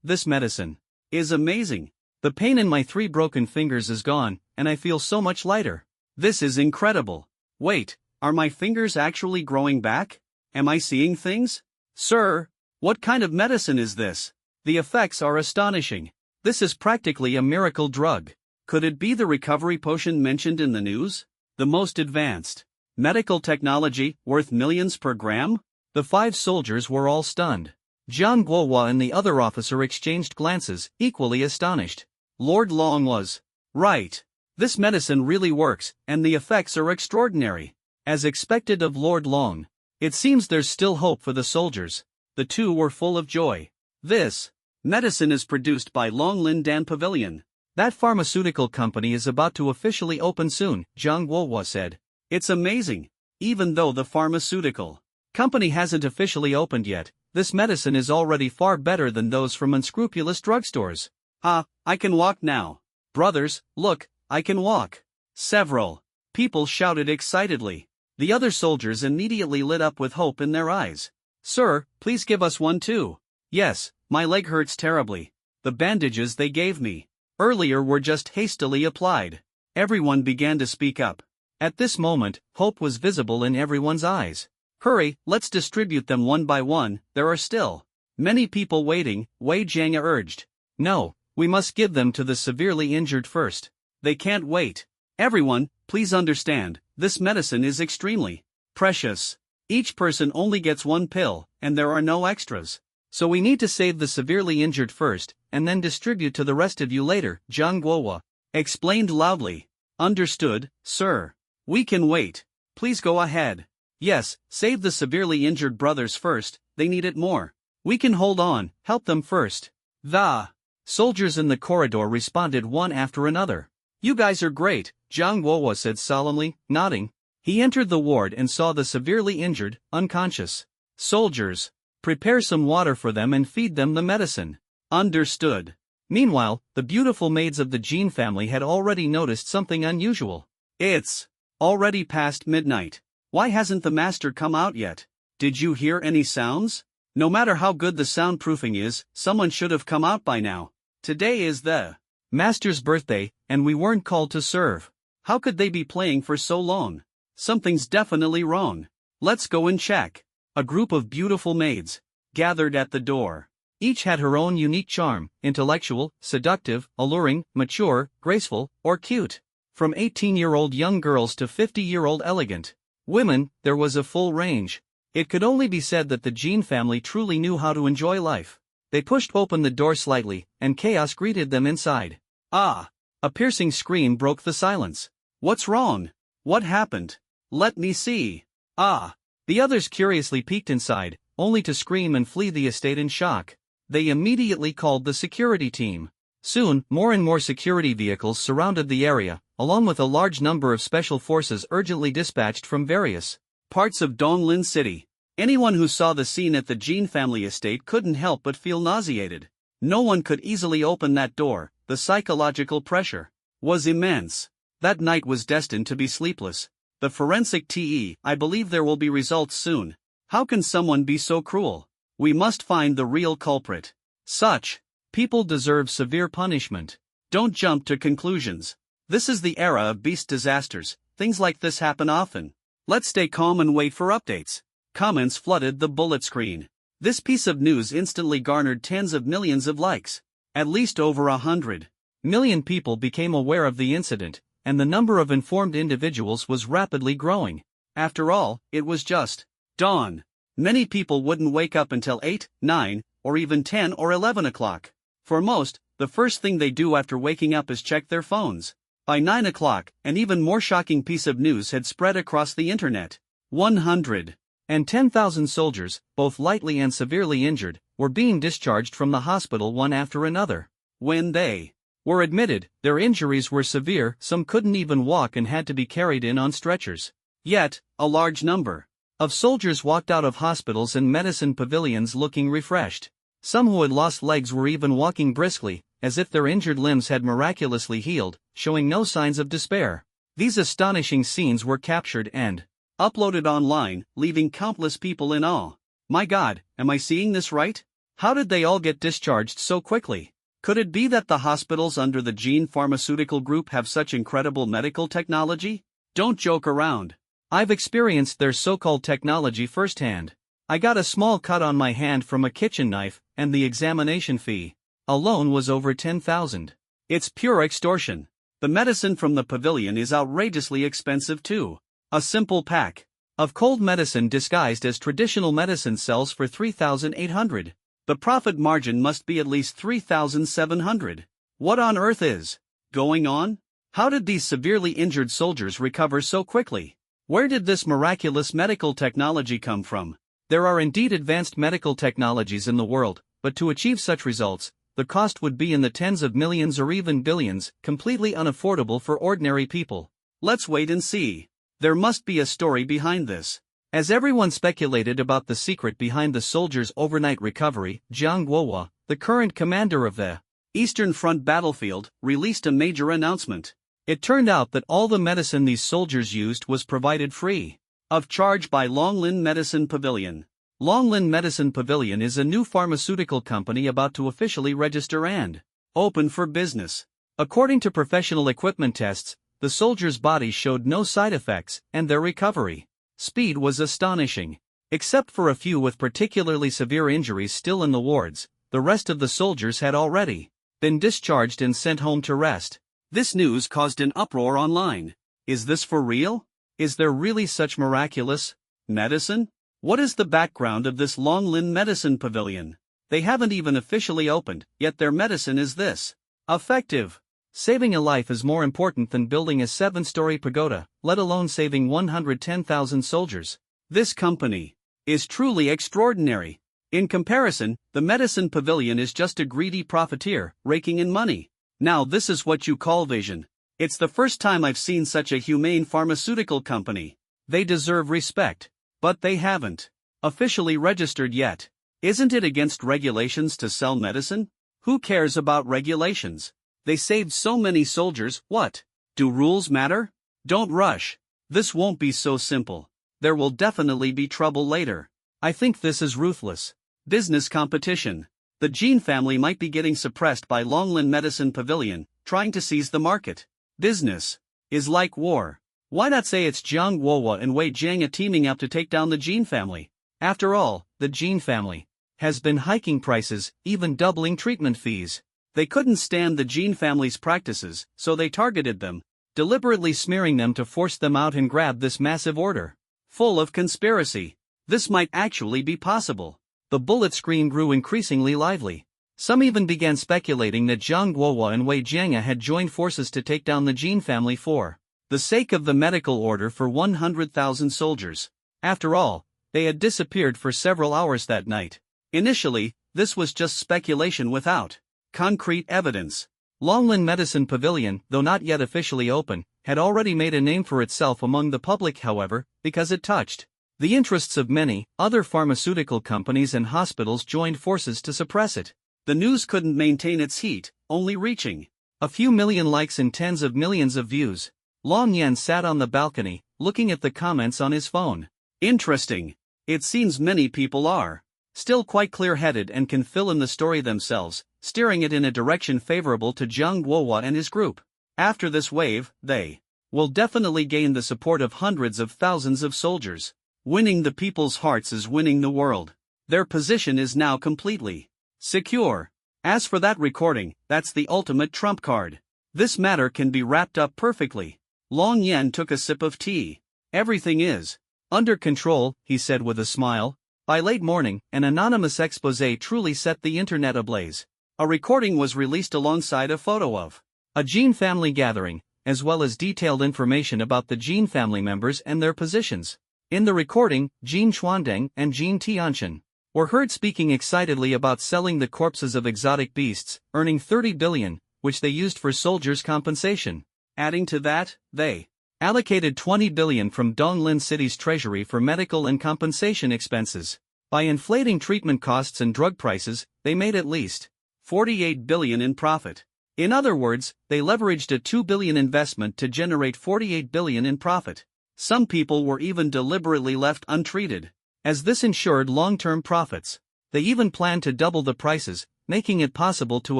This medicine is amazing. The pain in my 3 broken fingers is gone, and I feel so much lighter. This is incredible. Wait, are my fingers actually growing back? Am I seeing things? Sir, what kind of medicine is this? The effects are astonishing. This is practically a miracle drug. Could it be the recovery potion mentioned in the news? The most advanced medical technology, worth millions per gram? The 5 soldiers were all stunned. Zhang Guohua and the other officer exchanged glances, equally astonished. Lord Long was right. This medicine really works, and the effects are extraordinary. As expected of Lord Long. It seems there's still hope for the soldiers. The 2 were full of joy. This medicine is produced by Longlin Dan Pavilion. That pharmaceutical company is about to officially open soon, Zhang Guohua said. It's amazing. Even though the pharmaceutical company hasn't officially opened yet, this medicine is already far better than those from unscrupulous drugstores. I can walk now. Brothers, look, I can walk. Several people shouted excitedly. The other soldiers immediately lit up with hope in their eyes. Sir, please give us one too. Yes, my leg hurts terribly. The bandages they gave me earlier were just hastily applied. Everyone began to speak up. At this moment, hope was visible in everyone's eyes. Hurry, let's distribute them one by one, there are still many people waiting, Wei Jianga urged. No, we must give them to the severely injured first. They can't wait. Everyone, please understand, this medicine is extremely precious. Each person only gets 1 pill, and there are no extras. So we need to save the severely injured first, and then distribute to the rest of you later, Zhang Guohua explained loudly. Understood, sir. We can wait. Please go ahead. Yes, save the severely injured brothers first, they need it more. We can hold on, help them first. The soldiers in the corridor responded one after another. You guys are great, Zhang Guohua said solemnly, nodding. He entered the ward and saw the severely injured, unconscious soldiers. Prepare some water for them and feed them the medicine. Understood. Meanwhile, the beautiful maids of the Jean family had already noticed something unusual. It's already past midnight. Why hasn't the master come out yet? Did you hear any sounds? No matter how good the soundproofing is, someone should have come out by now. Today is the master's birthday, and we weren't called to serve. How could they be playing for so long? Something's definitely wrong. Let's go and check. A group of beautiful maids gathered at the door. Each had her own unique charm, intellectual, seductive, alluring, mature, graceful, or cute. From 18-year-old young girls to 50-year-old elegant women, there was a full range. It could only be said that the Jean family truly knew how to enjoy life. They pushed open the door slightly, and chaos greeted them inside. A piercing scream broke the silence. What's wrong? What happened? Let me see. The others curiously peeked inside, only to scream and flee the estate in shock. They immediately called the security team. Soon, more and more security vehicles surrounded the area, along with a large number of special forces urgently dispatched from various parts of Donglin City. Anyone who saw the scene at the Jean family estate couldn't help but feel nauseated. No one could easily open that door. The psychological pressure was immense. That night was destined to be sleepless. The forensic TE, I believe there will be results soon. How can someone be so cruel? We must find the real culprit. Such people deserve severe punishment. Don't jump to conclusions. This is the era of beast disasters. Things like this happen often. Let's stay calm and wait for updates. Comments flooded the bullet screen. This piece of news instantly garnered tens of millions of likes. At least over 100 million people became aware of the incident, and the number of informed individuals was rapidly growing. After all, it was just dawn. Many people wouldn't wake up until 8, 9, or even 10 or 11 o'clock. For most, the first thing they do after waking up is check their phones. By 9 o'clock, an even more shocking piece of news had spread across the internet. 110,000 soldiers, both lightly and severely injured, were being discharged from the hospital one after another. When they were admitted, their injuries were severe, some couldn't even walk and had to be carried in on stretchers. Yet, a large number of soldiers walked out of hospitals and medicine pavilions looking refreshed. Some who had lost legs were even walking briskly, as if their injured limbs had miraculously healed, showing no signs of despair. These astonishing scenes were captured and uploaded online, leaving countless people in awe. My God, am I seeing this right? How did they all get discharged so quickly? Could it be that the hospitals under the Gene Pharmaceutical Group have such incredible medical technology? Don't joke around. I've experienced their so-called technology firsthand. I got a small cut on my hand from a kitchen knife, and the examination fee alone was over 10,000. It's pure extortion. The medicine from the pavilion is outrageously expensive too. A simple pack of cold medicine disguised as traditional medicine sells for 3,800. The profit margin must be at least 3,700. What on earth is going on? How did these severely injured soldiers recover so quickly? Where did this miraculous medical technology come from? There are indeed advanced medical technologies in the world, but to achieve such results, the cost would be in the tens of millions or even billions, completely unaffordable for ordinary people. Let's wait and see. There must be a story behind this. As everyone speculated about the secret behind the soldiers' overnight recovery, Jiang Guohua, the current commander of the Eastern Front battlefield, released a major announcement. It turned out that all the medicine these soldiers used was provided free of charge by Longlin Medicine Pavilion. Longlin Medicine Pavilion is a new pharmaceutical company about to officially register and open for business. According to professional equipment tests, the soldiers' bodies showed no side effects, and their recovery speed was astonishing. Except for a few with particularly severe injuries still in the wards, the rest of the soldiers had already been discharged and sent home to rest. This news caused an uproar online. Is this for real? Is there really such miraculous medicine? What is the background of this Longlin Medicine Pavilion? They haven't even officially opened, yet their medicine is this effective. Saving a life is more important than building a 7-story pagoda, let alone saving 110,000 soldiers. This company is truly extraordinary. In comparison, the medicine pavilion is just a greedy profiteer, raking in money. Now this is what you call vision. It's the first time I've seen such a humane pharmaceutical company. They deserve respect. But they haven't officially registered yet. Isn't it against regulations to sell medicine? Who cares about regulations? They saved so many soldiers, what? Do rules matter? Don't rush. This won't be so simple. There will definitely be trouble later. I think this is ruthless business competition. The Gene family might be getting suppressed by Longlin Medicine Pavilion, trying to seize the market. Business is like war. Why not say it's Jiang Guohua and Wei Jiang teaming up to take down the Gene family? After all, the Gene family has been hiking prices, even doubling treatment fees. They couldn't stand the Gene family's practices, so they targeted them, deliberately smearing them to force them out and grab this massive order. Full of conspiracy. This might actually be possible. The bullet screen grew increasingly lively. Some even began speculating that Jiang Guohua and Wei Jiang had joined forces to take down the Gene family for the sake of the medical order for 100,000 soldiers. After all, they had disappeared for several hours that night. Initially, this was just speculation without concrete evidence. Longlin Medicine Pavilion, though not yet officially open, had already made a name for itself among the public, however, because it touched the interests of many other pharmaceutical companies, and hospitals joined forces to suppress it. The news couldn't maintain its heat, only reaching a few million likes and tens of millions of views. Long Yan sat on the balcony, looking at the comments on his phone. Interesting. It seems many people are still quite clear-headed and can fill in the story themselves, steering it in a direction favorable to Zhang Guohua and his group. After this wave, they will definitely gain the support of hundreds of thousands of soldiers. Winning the people's hearts is winning the world. Their position is now completely secure. As for that recording, that's the ultimate trump card. This matter can be wrapped up perfectly. Long Yan took a sip of tea. Everything is under control, he said with a smile. By late morning, an anonymous exposé truly set the internet ablaze. A recording was released alongside a photo of a Jin family gathering, as well as detailed information about the Jin family members and their positions. In the recording, Jin Chuandeng and Jin Tianchen were heard speaking excitedly about selling the corpses of exotic beasts, earning 30 billion, which they used for soldiers' compensation. Adding to that, they allocated 20 billion from Donglin City's treasury for medical and compensation expenses. By inflating treatment costs and drug prices, they made at least 48 billion in profit. In other words, they leveraged a 2 billion investment to generate 48 billion in profit. Some people were even deliberately left untreated, as this ensured long-term profits. They even planned to double the prices, making it possible to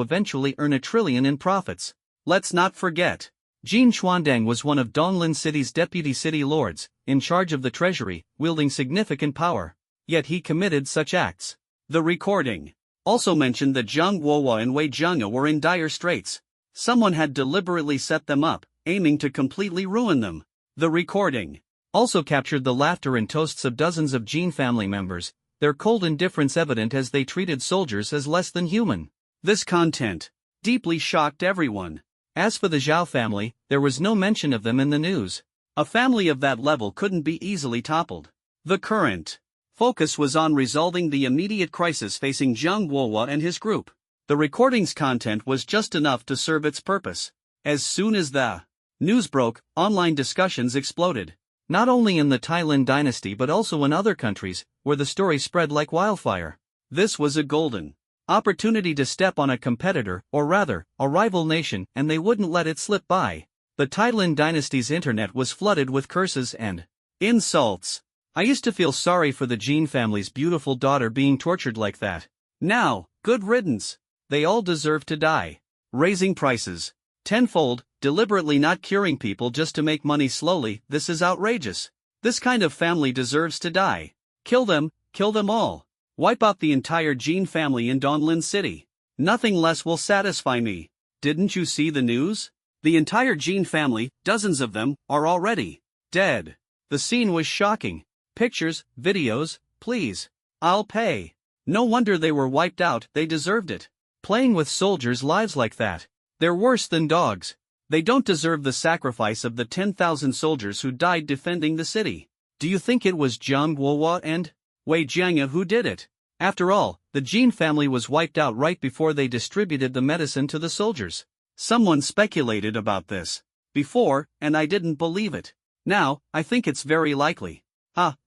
eventually earn 1 trillion in profits. Let's not forget, Jin Chuandeng was one of Donglin City's deputy city lords, in charge of the treasury, wielding significant power. Yet he committed such acts. The recording also mentioned that Zhang Guohua and Wei Jianga were in dire straits. Someone had deliberately set them up, aiming to completely ruin them. The recording also captured the laughter and toasts of dozens of Jin family members, their cold indifference evident as they treated soldiers as less than human. This content deeply shocked everyone. As for the Zhao family, there was no mention of them in the news. A family of that level couldn't be easily toppled. The current focus was on resolving the immediate crisis facing Zhang Guohua and his group. The recording's content was just enough to serve its purpose. As soon as the news broke, online discussions exploded. Not only in the Tailin dynasty but also in other countries, where the story spread like wildfire. This was a golden opportunity to step on a competitor, or rather, a rival nation, and they wouldn't let it slip by. The Tailin dynasty's internet was flooded with curses and insults. I used to feel sorry for the Jin family's beautiful daughter being tortured like that. Now, good riddance. They all deserve to die. Raising prices tenfold, deliberately not curing people just to make money slowly, this is outrageous. This kind of family deserves to die. Kill them all. Wipe out the entire Jin family in Donglin City. Nothing less will satisfy me. Didn't you see the news? The entire Jin family, dozens of them, are already dead. The scene was shocking. Pictures, videos, please. I'll pay. No wonder they were wiped out, they deserved it. Playing with soldiers' lives like that. They're worse than dogs. They don't deserve the sacrifice of the 10,000 soldiers who died defending the city. Do you think it was Zhang Guohua and Wei Jianga who did it? After all, the Jin family was wiped out right before they distributed the medicine to the soldiers. Someone speculated about this before, and I didn't believe it. Now, I think it's very likely.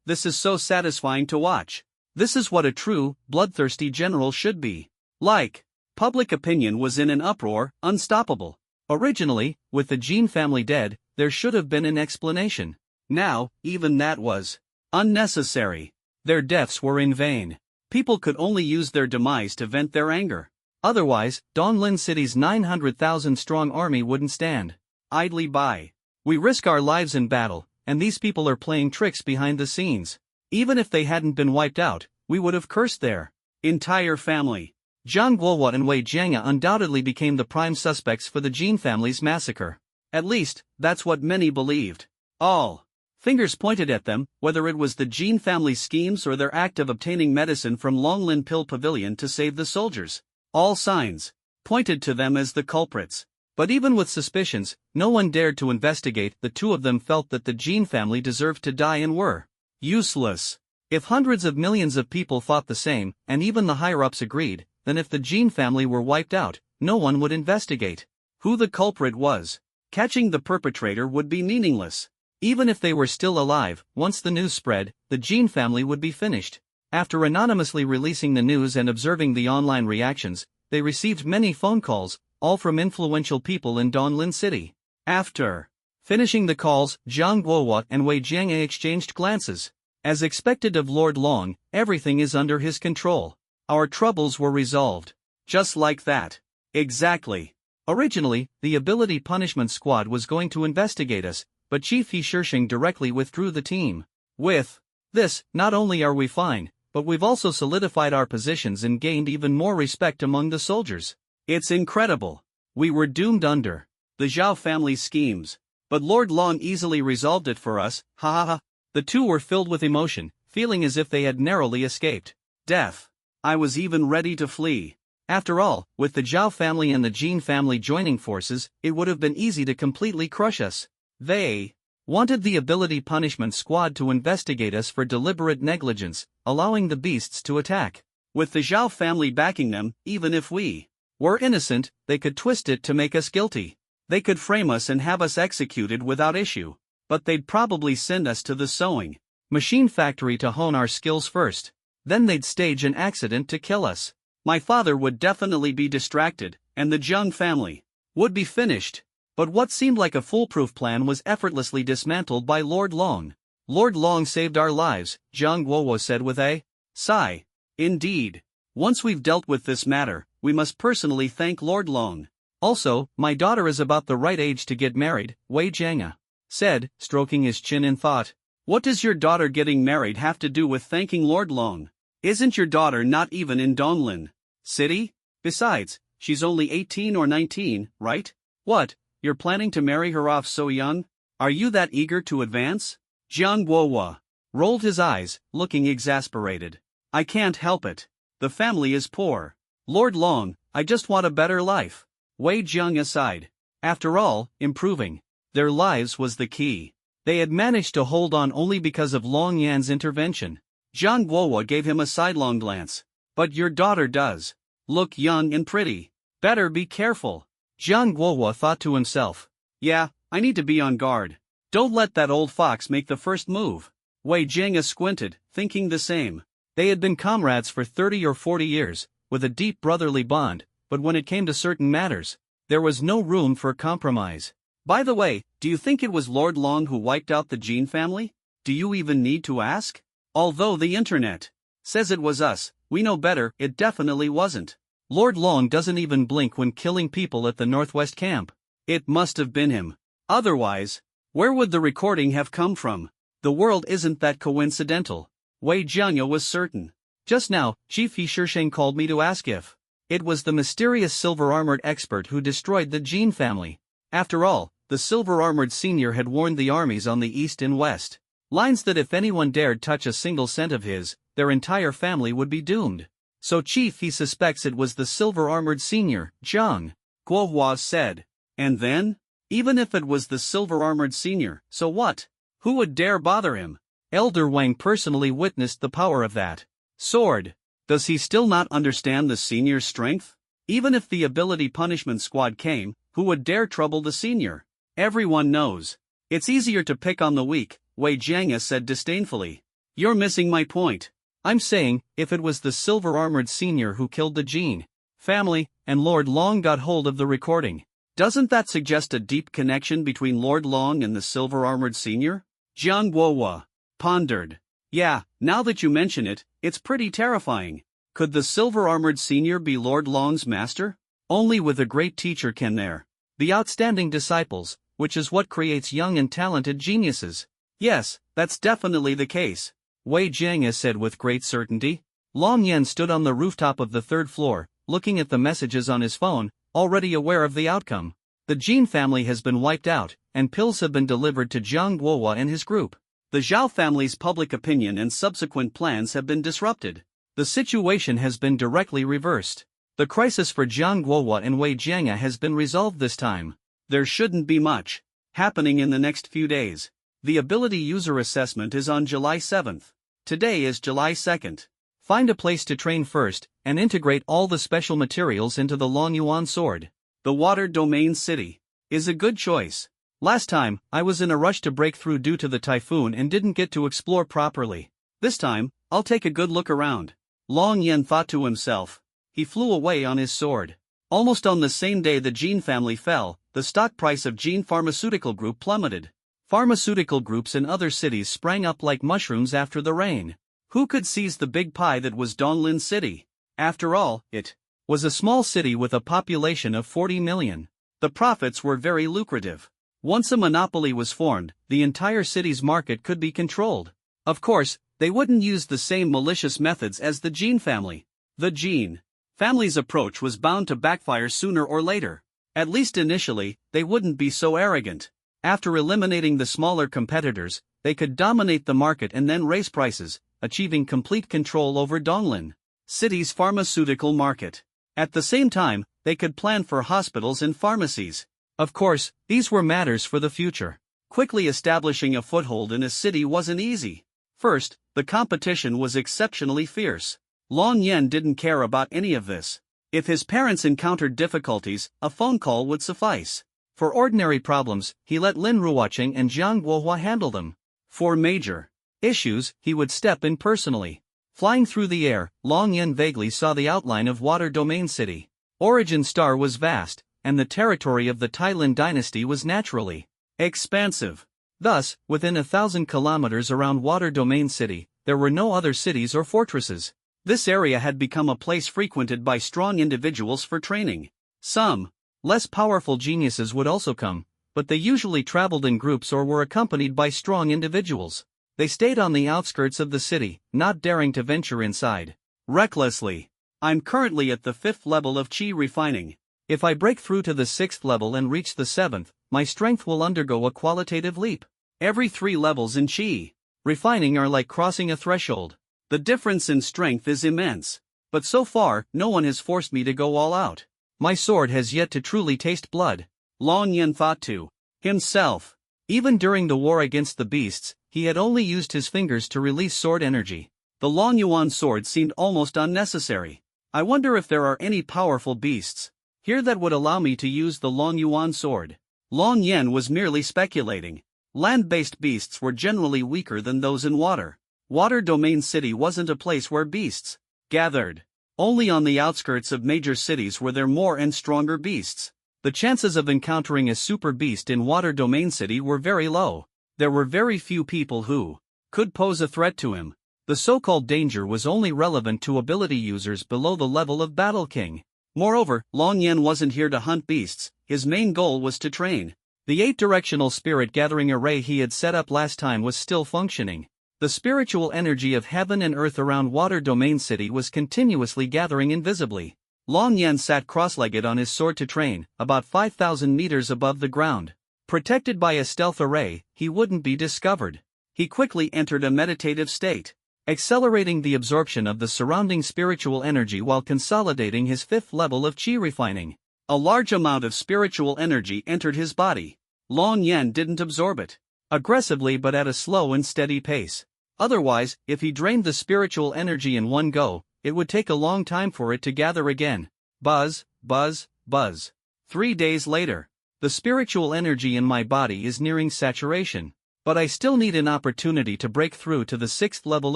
This is so satisfying to watch. This is what a true, bloodthirsty general should be like. Public opinion was in an uproar, unstoppable. Originally, with the Jin family dead, there should have been an explanation. Now, even that was unnecessary. Their deaths were in vain. People could only use their demise to vent their anger. Otherwise, Donglin City's 900,000-strong army wouldn't stand idly by. We risk our lives in battle, and these people are playing tricks behind the scenes. Even if they hadn't been wiped out, we would have cursed their entire family. Zhang Guohua and Wei Jianga undoubtedly became the prime suspects for the Jin family's massacre. At least, that's what many believed. All fingers pointed at them, whether it was the Jin family's schemes or their act of obtaining medicine from Longlin Pill Pavilion to save the soldiers. All signs pointed to them as the culprits. But even with suspicions, no one dared to investigate. The two of them felt that the Jin family deserved to die and were useless. If hundreds of millions of people thought the same, and even the higher-ups agreed, then if the Jin family were wiped out, no one would investigate who the culprit was. Catching the perpetrator would be meaningless. Even if they were still alive, once the news spread, the Jin family would be finished. After anonymously releasing the news and observing the online reactions, they received many phone calls, all from influential people in Donglin City. After finishing the calls, Zhang Guohua and Wei Jianga exchanged glances. As expected of Lord Long, everything is under his control. Our troubles were resolved. Just like that. Exactly. Originally, the Ability Punishment Squad was going to investigate us, but Chief He Shishing directly withdrew the team. With this, not only are we fine, but we've also solidified our positions and gained even more respect among the soldiers. It's incredible. We were doomed under the Zhao family's schemes. But Lord Long easily resolved it for us, ha ha ha. The two were filled with emotion, feeling as if they had narrowly escaped death. I was even ready to flee. After all, with the Zhao family and the Jin family joining forces, it would have been easy to completely crush us. They wanted the Ability Punishment Squad to investigate us for deliberate negligence, allowing the beasts to attack. With the Zhao family backing them, even if we were innocent, they could twist it to make us guilty. They could frame us and have us executed without issue. But they'd probably send us to the sewing machine factory to hone our skills first. Then they'd stage an accident to kill us. My father would definitely be distracted, and the Zhang family would be finished. But what seemed like a foolproof plan was effortlessly dismantled by Lord Long. Lord Long saved our lives, Zhang Guowo said with a sigh. Indeed. Once we've dealt with this matter, we must personally thank Lord Long. Also, my daughter is about the right age to get married, Wei Jianga said, stroking his chin in thought. What does your daughter getting married have to do with thanking Lord Long? Isn't your daughter not even in Donglin City? Besides, she's only 18 or 19, right? What, you're planning to marry her off so young? Are you that eager to advance? Jiang Guohua rolled his eyes, looking exasperated. I can't help it. The family is poor. Lord Long, I just want a better life. Wei Jiang aside. After all, improving their lives was the key. They had managed to hold on only because of Long Yan's intervention. Zhang Guohua gave him a sidelong glance. But your daughter does look young and pretty. Better be careful. Zhang Guohua thought to himself. Yeah, I need to be on guard. Don't let that old fox make the first move. Wei Jianga squinted, thinking the same. They had been comrades for 30 or 40 years, with a deep brotherly bond, but when it came to certain matters, there was no room for compromise. By the way, do you think it was Lord Long who wiped out the Jin family? Do you even need to ask? Although the internet says it was us, we know better, it definitely wasn't. Lord Long doesn't even blink when killing people at the Northwest camp. It must have been him. Otherwise, where would the recording have come from? The world isn't that coincidental. Wei Jianga was certain. Just now, Chief He Shishing called me to ask if it was the mysterious silver-armored expert who destroyed the Jin family. After all, the silver-armored senior had warned the armies on the east and west lines that if anyone dared touch a single cent of his, their entire family would be doomed. So Chief He suspects it was the silver-armored senior, Zhang Guohua said. And then? Even if it was the silver-armored senior, so what? Who would dare bother him? Elder Wang personally witnessed the power of that sword. Does he still not understand the senior's strength? Even if the Ability Punishment Squad came, who would dare trouble the senior? Everyone knows. It's easier to pick on the weak, Wei Jianga said disdainfully. You're missing my point. I'm saying, if it was the silver-armored senior who killed the Jin family, and Lord Long got hold of the recording, doesn't that suggest a deep connection between Lord Long and the silver-armored senior? Jiang Guohua pondered. Yeah, now that you mention it, it's pretty terrifying. Could the silver-armored senior be Lord Long's master? Only with a great teacher can there be outstanding disciples, which is what creates young and talented geniuses. Yes, that's definitely the case, Wei Jianga said with great certainty. Long Yan stood on the rooftop of the third floor, looking at the messages on his phone, already aware of the outcome. The Jin family has been wiped out, and pills have been delivered to Zhang Guohua and his group. The Zhao family's public opinion and subsequent plans have been disrupted. The situation has been directly reversed. The crisis for Zhang Guohua and Wei Jianga has been resolved this time. There shouldn't be much happening in the next few days. The ability user assessment is on July 7th. Today is July 2nd. Find a place to train first, and integrate all the special materials into the Long Yuan sword. The Water Domain City is a good choice. Last time, I was in a rush to break through due to the typhoon and didn't get to explore properly. This time, I'll take a good look around. Long Yan thought to himself. He flew away on his sword. Almost on the same day the Jin family fell, the stock price of Jin Pharmaceutical Group plummeted. Pharmaceutical groups in other cities sprang up like mushrooms after the rain. Who could seize the big pie that was Donlin City? After all, it was a small city with a population of 40 million. The profits were very lucrative. Once a monopoly was formed, the entire city's market could be controlled. Of course, they wouldn't use the same malicious methods as the Gene family. The Gene family's approach was bound to backfire sooner or later. At least initially, they wouldn't be so arrogant. After eliminating the smaller competitors, they could dominate the market and then raise prices, achieving complete control over Donglin City's pharmaceutical market. At the same time, they could plan for hospitals and pharmacies. Of course, these were matters for the future. Quickly establishing a foothold in a city wasn't easy. First, the competition was exceptionally fierce. Long Yen didn't care about any of this. If his parents encountered difficulties, a phone call would suffice. For ordinary problems, he let Lin Ruoqing and Jiang Guohua handle them. For major issues, he would step in personally. Flying through the air, Long Yen vaguely saw the outline of Water Domain City. Origin Star was vast, and the territory of the Tailin dynasty was naturally expansive. Thus, within 1,000 kilometers around Water Domain City, there were no other cities or fortresses. This area had become a place frequented by strong individuals for training. Some less powerful geniuses would also come, but they usually traveled in groups or were accompanied by strong individuals. They stayed on the outskirts of the city, not daring to venture inside recklessly. I'm currently at the 5th level of Qi refining. If I break through to the 6th level and reach the 7th, my strength will undergo a qualitative leap. Every 3 levels in Qi refining are like crossing a threshold. The difference in strength is immense. But so far, no one has forced me to go all out. My sword has yet to truly taste blood. Long Yen thought to himself. Even during the war against the beasts, he had only used his fingers to release sword energy. The Long Yuan sword seemed almost unnecessary. I wonder if there are any powerful beasts here that would allow me to use the Long Yuan sword. Long Yen was merely speculating. Land-based beasts were generally weaker than those in water. Water Domain City wasn't a place where beasts gathered. Only on the outskirts of major cities were there more and stronger beasts. The chances of encountering a super beast in Water Domain City were very low. There were very few people who could pose a threat to him. The so-called danger was only relevant to ability users below the level of Battle King. Moreover, Long Yen wasn't here to hunt beasts, his main goal was to train. The 8-directional spirit gathering array he had set up last time was still functioning. The spiritual energy of heaven and earth around Water Domain City was continuously gathering invisibly. Long Yen sat cross-legged on his sword to train, about 5,000 meters above the ground. Protected by a stealth array, he wouldn't be discovered. He quickly entered a meditative state, accelerating the absorption of the surrounding spiritual energy while consolidating his 5th level of Qi refining. A large amount of spiritual energy entered his body. Long Yen didn't absorb it aggressively but at a slow and steady pace. Otherwise, if he drained the spiritual energy in one go, it would take a long time for it to gather again. Buzz, buzz, buzz. 3 days later. The spiritual energy in my body is nearing saturation. But I still need an opportunity to break through to the 6th level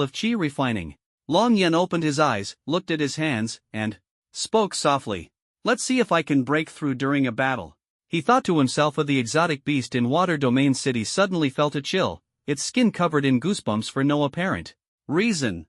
of Qi refining. Long Yen opened his eyes, looked at his hands, and spoke softly. Let's see if I can break through during a battle. He thought to himself of the exotic beast in Water Domain City suddenly felt a chill, its skin covered in goosebumps for no apparent reason.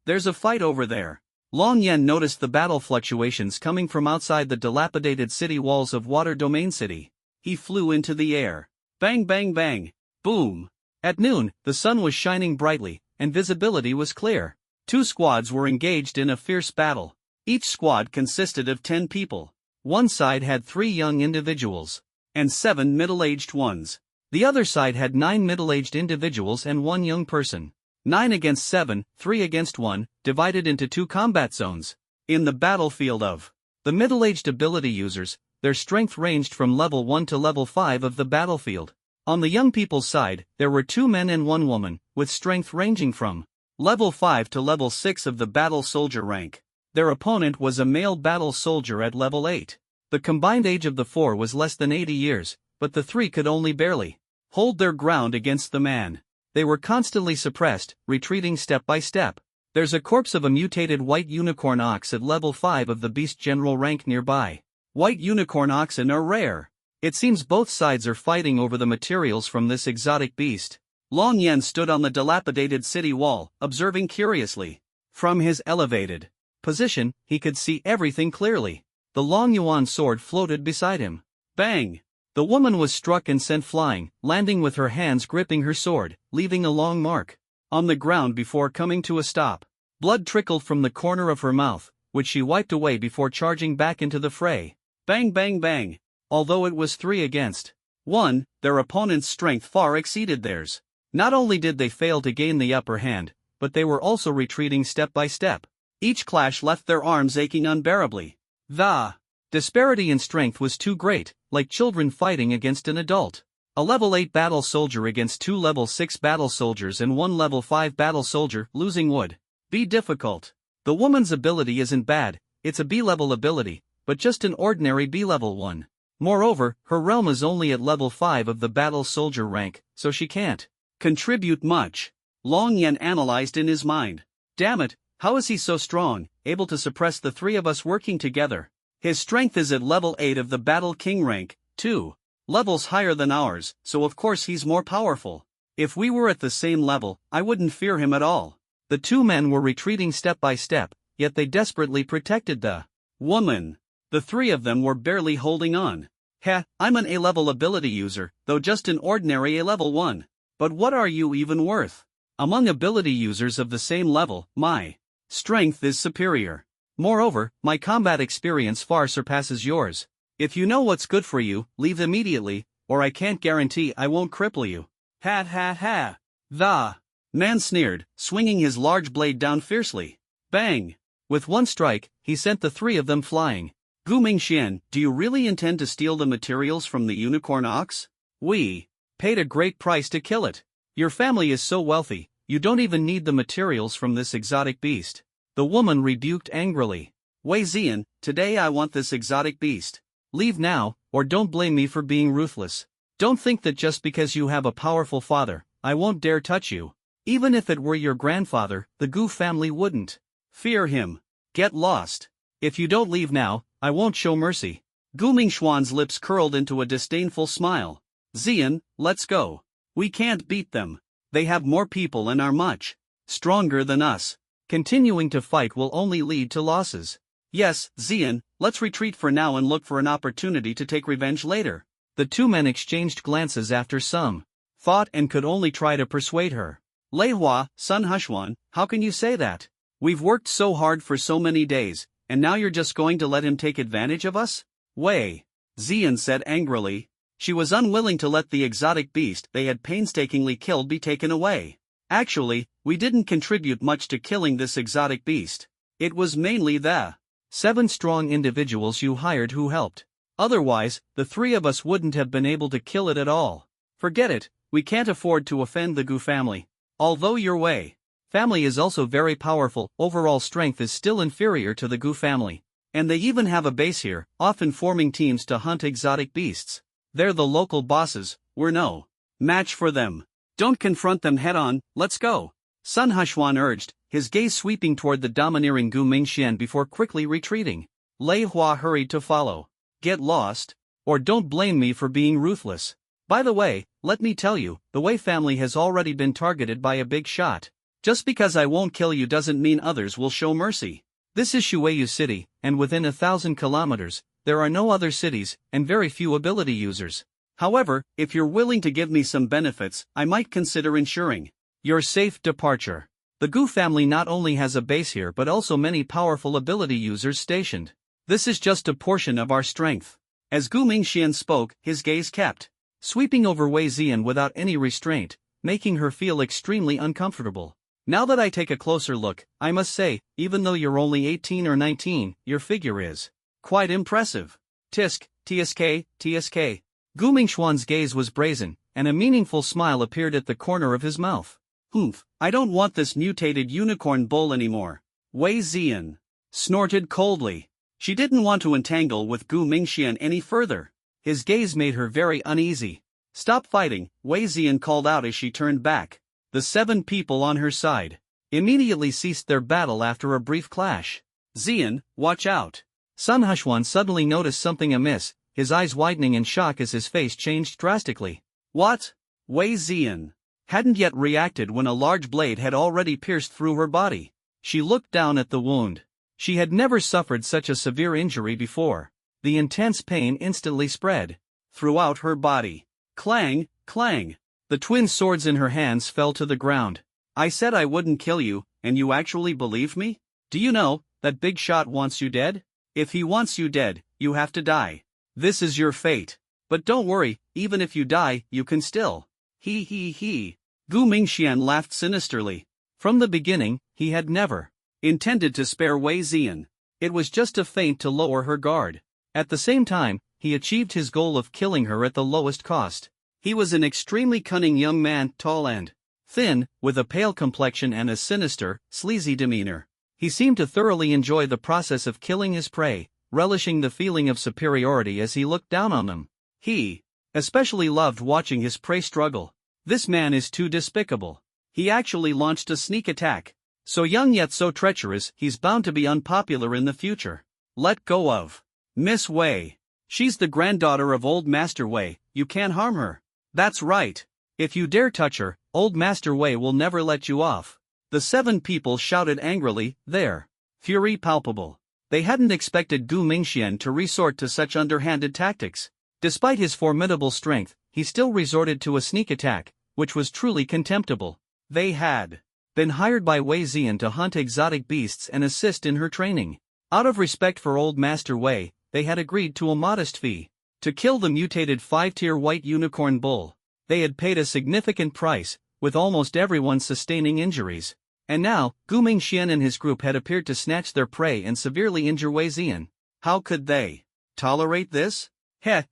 There's a fight over there. Long Yen noticed the battle fluctuations coming from outside the dilapidated city walls of Water Domain City. He flew into the air. Bang bang bang. Boom. At noon, the sun was shining brightly, and visibility was clear. 2 squads were engaged in a fierce battle. Each squad consisted of 10 people. One side had 3 young individuals and 7 middle-aged ones. The other side had 9 middle-aged individuals and 1 young person. 9 against 7, 3 against 1, divided into 2 combat zones. In the battlefield of the middle-aged ability users, their strength ranged from level 1 to level 5 of the battlefield. On the young people's side, there were 2 men and 1 woman, with strength ranging from level 5 to level 6 of the battle soldier rank. Their opponent was a male battle soldier at level 8. The combined age of the 4 was less than 80 years, but the 3 could only barely hold their ground against the man. They were constantly suppressed, retreating step by step. There's a corpse of a mutated white unicorn ox at level 5 of the beast general rank nearby. White unicorn oxen are rare. It seems both sides are fighting over the materials from this exotic beast. Long Yan stood on the dilapidated city wall, observing curiously. From his elevated position, he could see everything clearly. The Long Yuan sword floated beside him. Bang! The woman was struck and sent flying, landing with her hands gripping her sword, leaving a long mark on the ground before coming to a stop. Blood trickled from the corner of her mouth, which she wiped away before charging back into the fray. Bang bang bang! Although it was 3 against 1, their opponent's strength far exceeded theirs. Not only did they fail to gain the upper hand, but they were also retreating step by step. Each clash left their arms aching unbearably. The disparity in strength was too great, like children fighting against an adult. A level 8 battle soldier against 2 level 6 battle soldiers and 1 level 5 battle soldier, losing would be difficult. The woman's ability isn't bad, it's a B-level ability, but just an ordinary B-level one. Moreover, her realm is only at level 5 of the battle soldier rank, so she can't contribute much. Long Yan analyzed in his mind. Damn it, how is he so strong, able to suppress the 3 of us working together? His strength is at level 8 of the battle king rank, 2 levels higher than ours, so of course he's more powerful. If we were at the same level, I wouldn't fear him at all. The 2 men were retreating step by step, yet they desperately protected the woman. The 3 of them were barely holding on. Heh, I'm an A-level ability user, though just an ordinary A-level 1. But what are you even worth? Among ability users of the same level, my strength is superior. Moreover, my combat experience far surpasses yours. If you know what's good for you, leave immediately, or I can't guarantee I won't cripple you. Ha ha ha. The man sneered, swinging his large blade down fiercely. Bang! With one strike, he sent the 3 of them flying. Gu Mingxian, do you really intend to steal the materials from the unicorn ox? We paid a great price to kill it. Your family is so wealthy, you don't even need the materials from this exotic beast. The woman rebuked angrily. Wei Ziyan, today I want this exotic beast. Leave now, or don't blame me for being ruthless. Don't think that just because you have a powerful father, I won't dare touch you. Even if it were your grandfather, the Gu family wouldn't fear him. Get lost. If you don't leave now, I won't show mercy. Gu Mingxuan's lips curled into a disdainful smile. Ziyan, let's go. We can't beat them. They have more people and are much stronger than us. Continuing to fight will only lead to losses. Yes, Ziyan, let's retreat for now and look for an opportunity to take revenge later. The 2 men exchanged glances after some thought and could only try to persuade her. Lei Hua, Sun Hushuan, how can you say that? We've worked so hard for so many days, and now you're just going to let him take advantage of us? Wei Ziyan said angrily. She was unwilling to let the exotic beast they had painstakingly killed be taken away. Actually, we didn't contribute much to killing this exotic beast. It was mainly the 7 strong individuals you hired who helped. Otherwise, the 3 of us wouldn't have been able to kill it at all. Forget it, we can't afford to offend the Gu family. Although your Wei family is also very powerful, overall strength is still inferior to the Gu family. And they even have a base here, often forming teams to hunt exotic beasts. They're the local bosses, we're no match for them. Don't confront them head-on, let's go. Sun Hushuan urged, his gaze sweeping toward the domineering Gu Mingxian before quickly retreating. Lei Hua hurried to follow. Get lost, or don't blame me for being ruthless. By the way, let me tell you, the Wei family has already been targeted by a big shot. Just because I won't kill you doesn't mean others will show mercy. This is Shuiyu City, and within 1,000 kilometers, there are no other cities, and very few ability users. However, if you're willing to give me some benefits, I might consider ensuring your safe departure. The Gu family not only has a base here but also many powerful ability users stationed. This is just a portion of our strength. As Gu Mingxian spoke, his gaze kept sweeping over Wei Ziyan without any restraint, making her feel extremely uncomfortable. Now that I take a closer look, I must say, even though you're only 18 or 19, your figure is quite impressive. Tisk, TSK, TSK. Gu Mingxuan's gaze was brazen, and a meaningful smile appeared at the corner of his mouth. Humph, I don't want this mutated unicorn bull anymore. Wei Ziyan snorted coldly. She didn't want to entangle with Gu Mingxian any further. His gaze made her very uneasy. Stop fighting, Wei Ziyan called out as she turned back. The 7 people on her side immediately ceased their battle after a brief clash. Ziyan, watch out. Sun Hushuan suddenly noticed something amiss, his eyes widening in shock as his face changed drastically. What? Wei Ziyan hadn't yet reacted when a large blade had already pierced through her body. She looked down at the wound. She had never suffered such a severe injury before. The intense pain instantly spread throughout her body. Clang, clang. The twin swords in her hands fell to the ground. I said I wouldn't kill you, and you actually believed me? Do you know that Big Shot wants you dead? If he wants you dead, you have to die. This is your fate. But don't worry, even if you die, you can still. He. Gu Mingxian laughed sinisterly. From the beginning, he had never intended to spare Wei Ziyan. It was just a feint to lower her guard. At the same time, he achieved his goal of killing her at the lowest cost. He was an extremely cunning young man, tall and thin, with a pale complexion and a sinister, sleazy demeanor. He seemed to thoroughly enjoy the process of killing his prey, relishing the feeling of superiority as he looked down on them. He especially loved watching his prey struggle. This man is too despicable. He actually launched a sneak attack. So young yet so treacherous, he's bound to be unpopular in the future. Let go of Miss Wei. She's the granddaughter of Old Master Wei, you can't harm her. That's right. If you dare touch her, Old Master Wei will never let you off. The 7 people shouted angrily, their fury palpable. They hadn't expected Gu Mingxian to resort to such underhanded tactics. Despite his formidable strength, he still resorted to a sneak attack, which was truly contemptible. They had been hired by Wei Ziyan to hunt exotic beasts and assist in her training. Out of respect for Old Master Wei, they had agreed to a modest fee to kill the mutated 5-tier white unicorn bull. They had paid a significant price, with almost everyone sustaining injuries. And now, Gu Mingxian and his group had appeared to snatch their prey and severely injure Wei Ziyan. How could they tolerate this?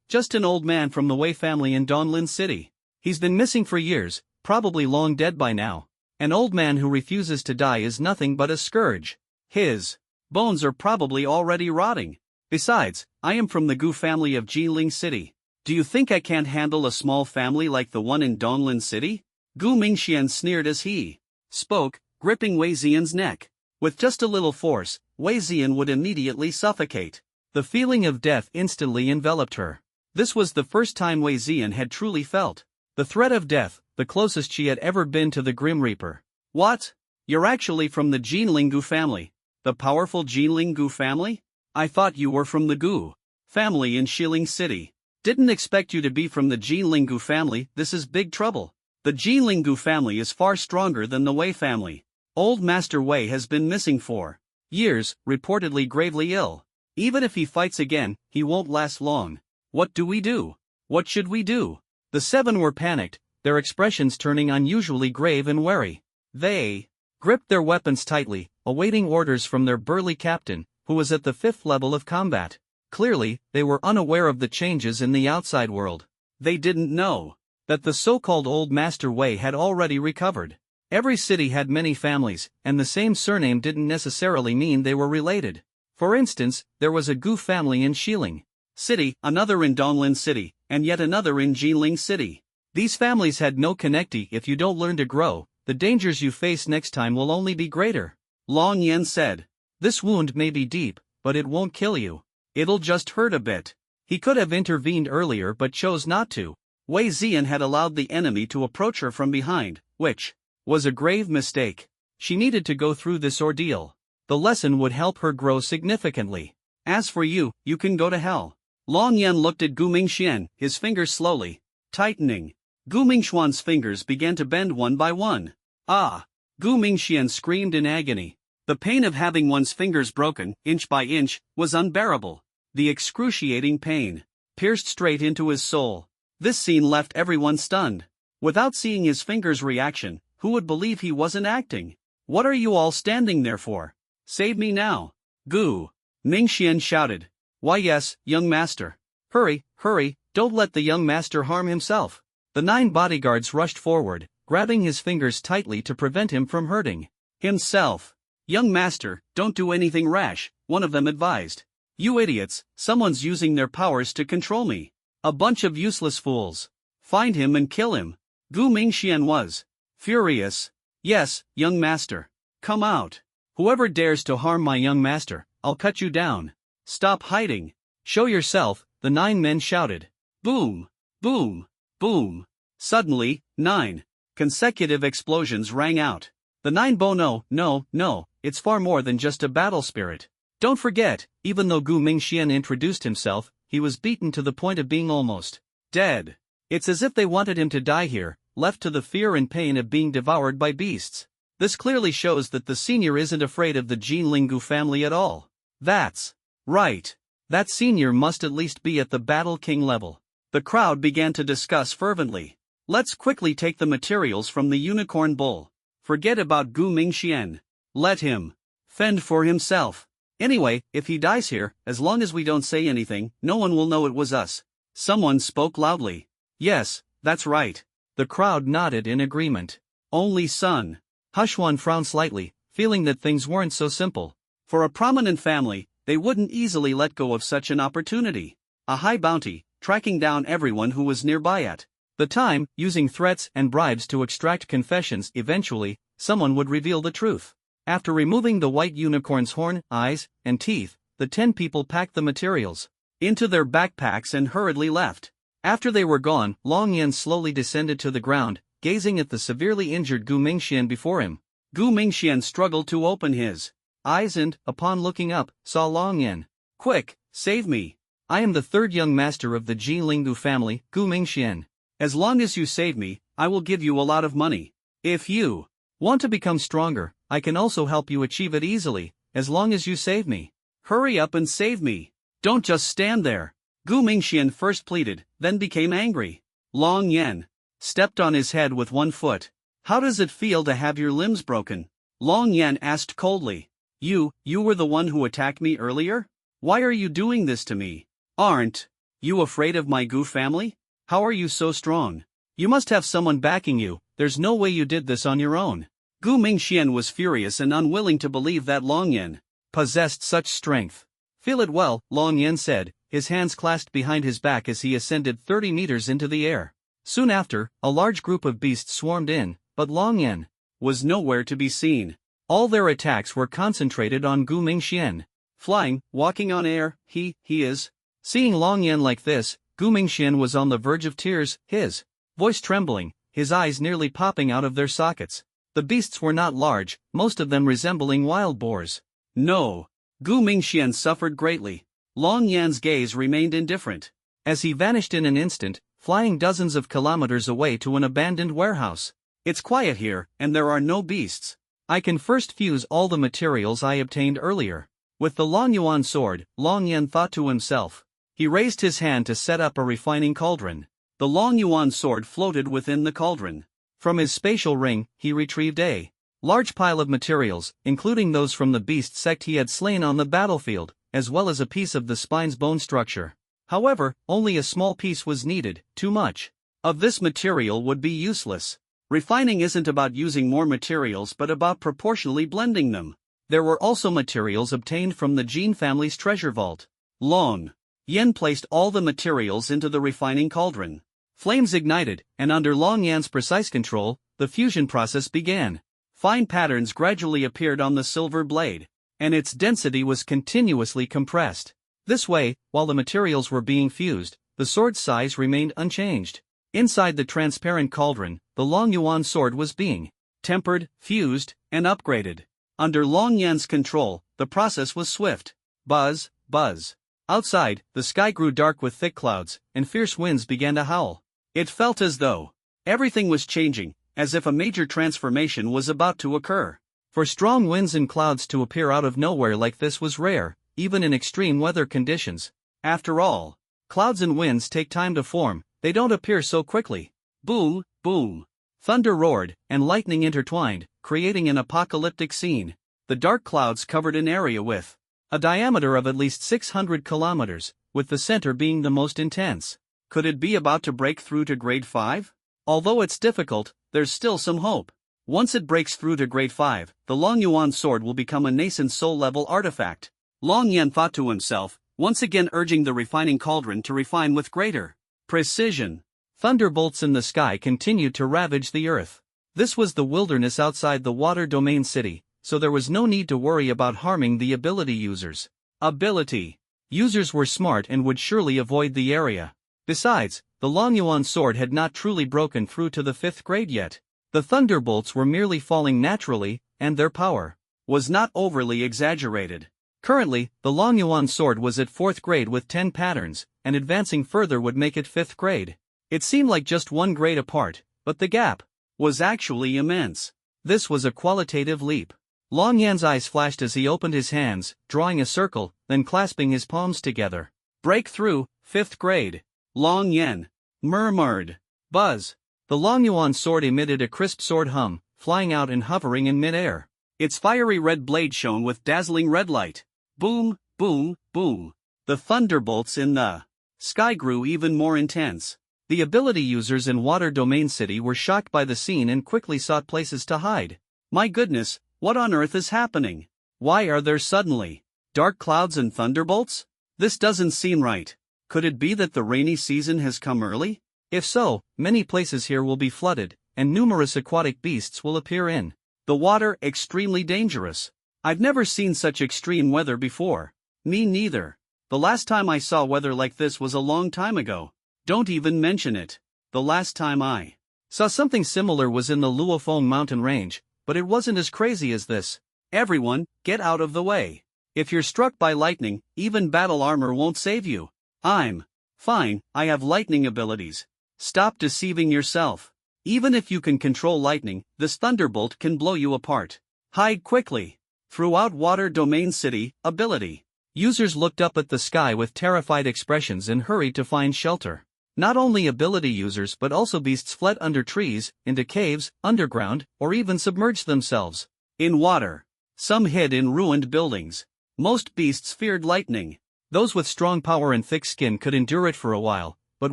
Just an old man from the Wei family in Donlin City. He's been missing for years, probably long dead by now. An old man who refuses to die is nothing but a scourge. His bones are probably already rotting. Besides, I am from the Gu family of Jiling City. Do you think I can't handle a small family like the one in Donlin City? Gu Mingxian sneered as he spoke, gripping Wei Ziyan's neck. With just a little force, Wei Ziyan would immediately suffocate. The feeling of death instantly enveloped her. This was the first time Wei Ziyan had truly felt the threat of death, the closest she had ever been to the Grim Reaper. What? You're actually from the Jinling Gu family. The powerful Jinling Gu family? I thought you were from the Gu family in Shilling City. Didn't expect you to be from the Jinling Gu family. This is big trouble. The Jinling Gu family is far stronger than the Wei family. Old Master Wei has been missing for years, reportedly gravely ill. Even if he fights again, he won't last long. What do we do? What should we do? The 7 were panicked, their expressions turning unusually grave and wary. They gripped their weapons tightly, awaiting orders from their burly captain, who was at the 5th level of combat. Clearly, they were unaware of the changes in the outside world. They didn't know that the so-called Old Master Wei had already recovered. Every city had many families, and the same surname didn't necessarily mean they were related. For instance, there was a Gu family in Shilling City, another in Donglin City, and yet another in Jiling City. These families had no connectee. If you don't learn to grow, the dangers you face next time will only be greater. Long Yen said. This wound may be deep, but it won't kill you. It'll just hurt a bit. He could have intervened earlier but chose not to. Wei Ziyan had allowed the enemy to approach her from behind, which was a grave mistake. She needed to go through this ordeal. The lesson would help her grow significantly. As for you, you can go to hell. Long Yan looked at Gu Mingxian, his fingers slowly tightening. Gu Mingxuan's fingers began to bend one by one. Ah! Gu Mingxian screamed in agony. The pain of having one's fingers broken, inch by inch, was unbearable. The excruciating pain pierced straight into his soul. This scene left everyone stunned. Without seeing his fingers' reaction, who would believe he wasn't acting? What are you all standing there for? Save me now! Gu Mingxian shouted. Why yes, young master. Hurry, hurry, don't let the young master harm himself. The 9 bodyguards rushed forward, grabbing his fingers tightly to prevent him from hurting himself. Young master, don't do anything rash, one of them advised. You idiots, someone's using their powers to control me. A bunch of useless fools. Find him and kill him. Gu Mingxian was furious. Yes, young master. Come out. Whoever dares to harm my young master, I'll cut you down. Stop hiding. Show yourself, the 9 men shouted. Boom! Boom! Boom! Suddenly, 9 consecutive explosions rang out. The 9 no, no, no, it's far more than just a battle spirit. Don't forget, even though Gu Mingxian introduced himself, he was beaten to the point of being almost dead. It's as if they wanted him to die here, left to the fear and pain of being devoured by beasts. This clearly shows that the senior isn't afraid of the Jin Lingu family at all. That's right. That senior must at least be at the Battle King level. The crowd began to discuss fervently. Let's quickly take the materials from the unicorn bull. Forget about Gu Mingxian. Let him fend for himself. Anyway, if he dies here, as long as we don't say anything, no one will know it was us. Someone spoke loudly. Yes, that's right. The crowd nodded in agreement. Only son. Hushwan frowned slightly, feeling that things weren't so simple. For a prominent family, they wouldn't easily let go of such an opportunity. A high bounty, tracking down everyone who was nearby at the time, using threats and bribes to extract confessions. Eventually, someone would reveal the truth. After removing the white unicorn's horn, eyes, and teeth, the 10 people packed the materials into their backpacks and hurriedly left. After they were gone, Long Yan slowly descended to the ground, gazing at the severely injured Gu Mingxian before him. Gu Mingxian struggled to open his eyes and, upon looking up, saw Long Yan. Quick, save me. I am the 3rd young master of the Jin Lingu family, Gu Mingxian. As long as you save me, I will give you a lot of money. If you want to become stronger, I can also help you achieve it easily, as long as you save me. Hurry up and save me. Don't just stand there. Gu Mingxian first pleaded, then became angry. Long Yan stepped on his head with one foot. How does it feel to have your limbs broken? Long Yan asked coldly. You were the one who attacked me earlier? Why are you doing this to me? Aren't you afraid of my Gu family? How are you so strong? You must have someone backing you, there's no way you did this on your own. Gu Mingxian was furious and unwilling to believe that Long Yan possessed such strength. Feel it well, Long Yan said, his hands clasped behind his back as he ascended 30 meters into the air. Soon after, a large group of beasts swarmed in, but Long Yan was nowhere to be seen. All their attacks were concentrated on Gu Mingxian. Flying, walking on air, he is. Seeing Long Yan like this, Gu Mingxian was on the verge of tears, his voice trembling, his eyes nearly popping out of their sockets. The beasts were not large, most of them resembling wild boars. No. Gu Mingxian suffered greatly. Long Yan's gaze remained indifferent, as he vanished in an instant, flying dozens of kilometers away to an abandoned warehouse. It's quiet here, and there are no beasts. I can first fuse all the materials I obtained earlier. With the Long Yuan sword, Long Yan thought to himself. He raised his hand to set up a refining cauldron. The Long Yuan sword floated within the cauldron. From his spatial ring, he retrieved a large pile of materials, including those from the beast sect he had slain on the battlefield, as well as a piece of the spine's bone structure. However, only a small piece was needed. Too much of this material would be useless. Refining isn't about using more materials but about proportionally blending them. There were also materials obtained from the Jin family's treasure vault. Long Yan placed all the materials into the refining cauldron. Flames ignited, and under Long Yan's precise control, the fusion process began. Fine patterns gradually appeared on the silver blade, and its density was continuously compressed. This way, while the materials were being fused, the sword's size remained unchanged. Inside the transparent cauldron, the Long Yuan sword was being tempered, fused, and upgraded. Under Long Yan's control, the process was swift. Buzz, buzz. Outside, the sky grew dark with thick clouds, and fierce winds began to howl. It felt as though everything was changing, as if a major transformation was about to occur. For strong winds and clouds to appear out of nowhere like this was rare, even in extreme weather conditions. After all, clouds and winds take time to form, they don't appear so quickly. Boom, boom. Thunder roared, and lightning intertwined, creating an apocalyptic scene. The dark clouds covered an area with a diameter of at least 600 kilometers, with the center being the most intense. Could it be about to break through to grade 5? Although it's difficult, there's still some hope. Once it breaks through to grade 5, the Long Yuan sword will become a nascent soul-level artifact. Long Yan thought to himself, once again urging the refining cauldron to refine with greater precision. Thunderbolts in the sky continued to ravage the earth. This was the wilderness outside the water domain city, so there was no need to worry about harming the ability users. Ability Users were smart and would surely avoid the area. Besides, the Long Yuan sword had not truly broken through to the 5th grade yet. The thunderbolts were merely falling naturally, and their power was not overly exaggerated. Currently, the Long Yuan sword was at 4th grade with 10 patterns, and advancing further would make it 5th grade. It seemed like just one grade apart, but the gap was actually immense. This was a qualitative leap. Long Yan's eyes flashed as he opened his hands, drawing a circle, then clasping his palms together. Breakthrough, 5th grade. Long Yan murmured. Buzz. The Long Yuan sword emitted a crisp sword hum, flying out and hovering in mid-air. Its fiery red blade shone with dazzling red light. Boom, boom, boom. The thunderbolts in the sky grew even more intense. The ability users in Water Domain City were shocked by the scene and quickly sought places to hide. My goodness, what on earth is happening? Why are there suddenly dark clouds and thunderbolts? This doesn't seem right. Could it be that the rainy season has come early? If so, many places here will be flooded, and numerous aquatic beasts will appear in the water. Extremely dangerous. I've never seen such extreme weather before. Me neither. The last time I saw weather like this was a long time ago. Don't even mention it. The last time I saw something similar was in the Luofeng mountain range, but it wasn't as crazy as this. Everyone, get out of the way. If you're struck by lightning, even battle armor won't save you. I'm fine, I have lightning abilities. Stop deceiving yourself. Even if you can control lightning, this thunderbolt can blow you apart. Hide quickly. Throughout Water Domain City, ability users looked up at the sky with terrified expressions and hurried to find shelter. Not only ability users but also beasts fled under trees, into caves, underground, or even submerged themselves in water. Some hid in ruined buildings. Most beasts feared lightning. Those with strong power and thick skin could endure it for a while, but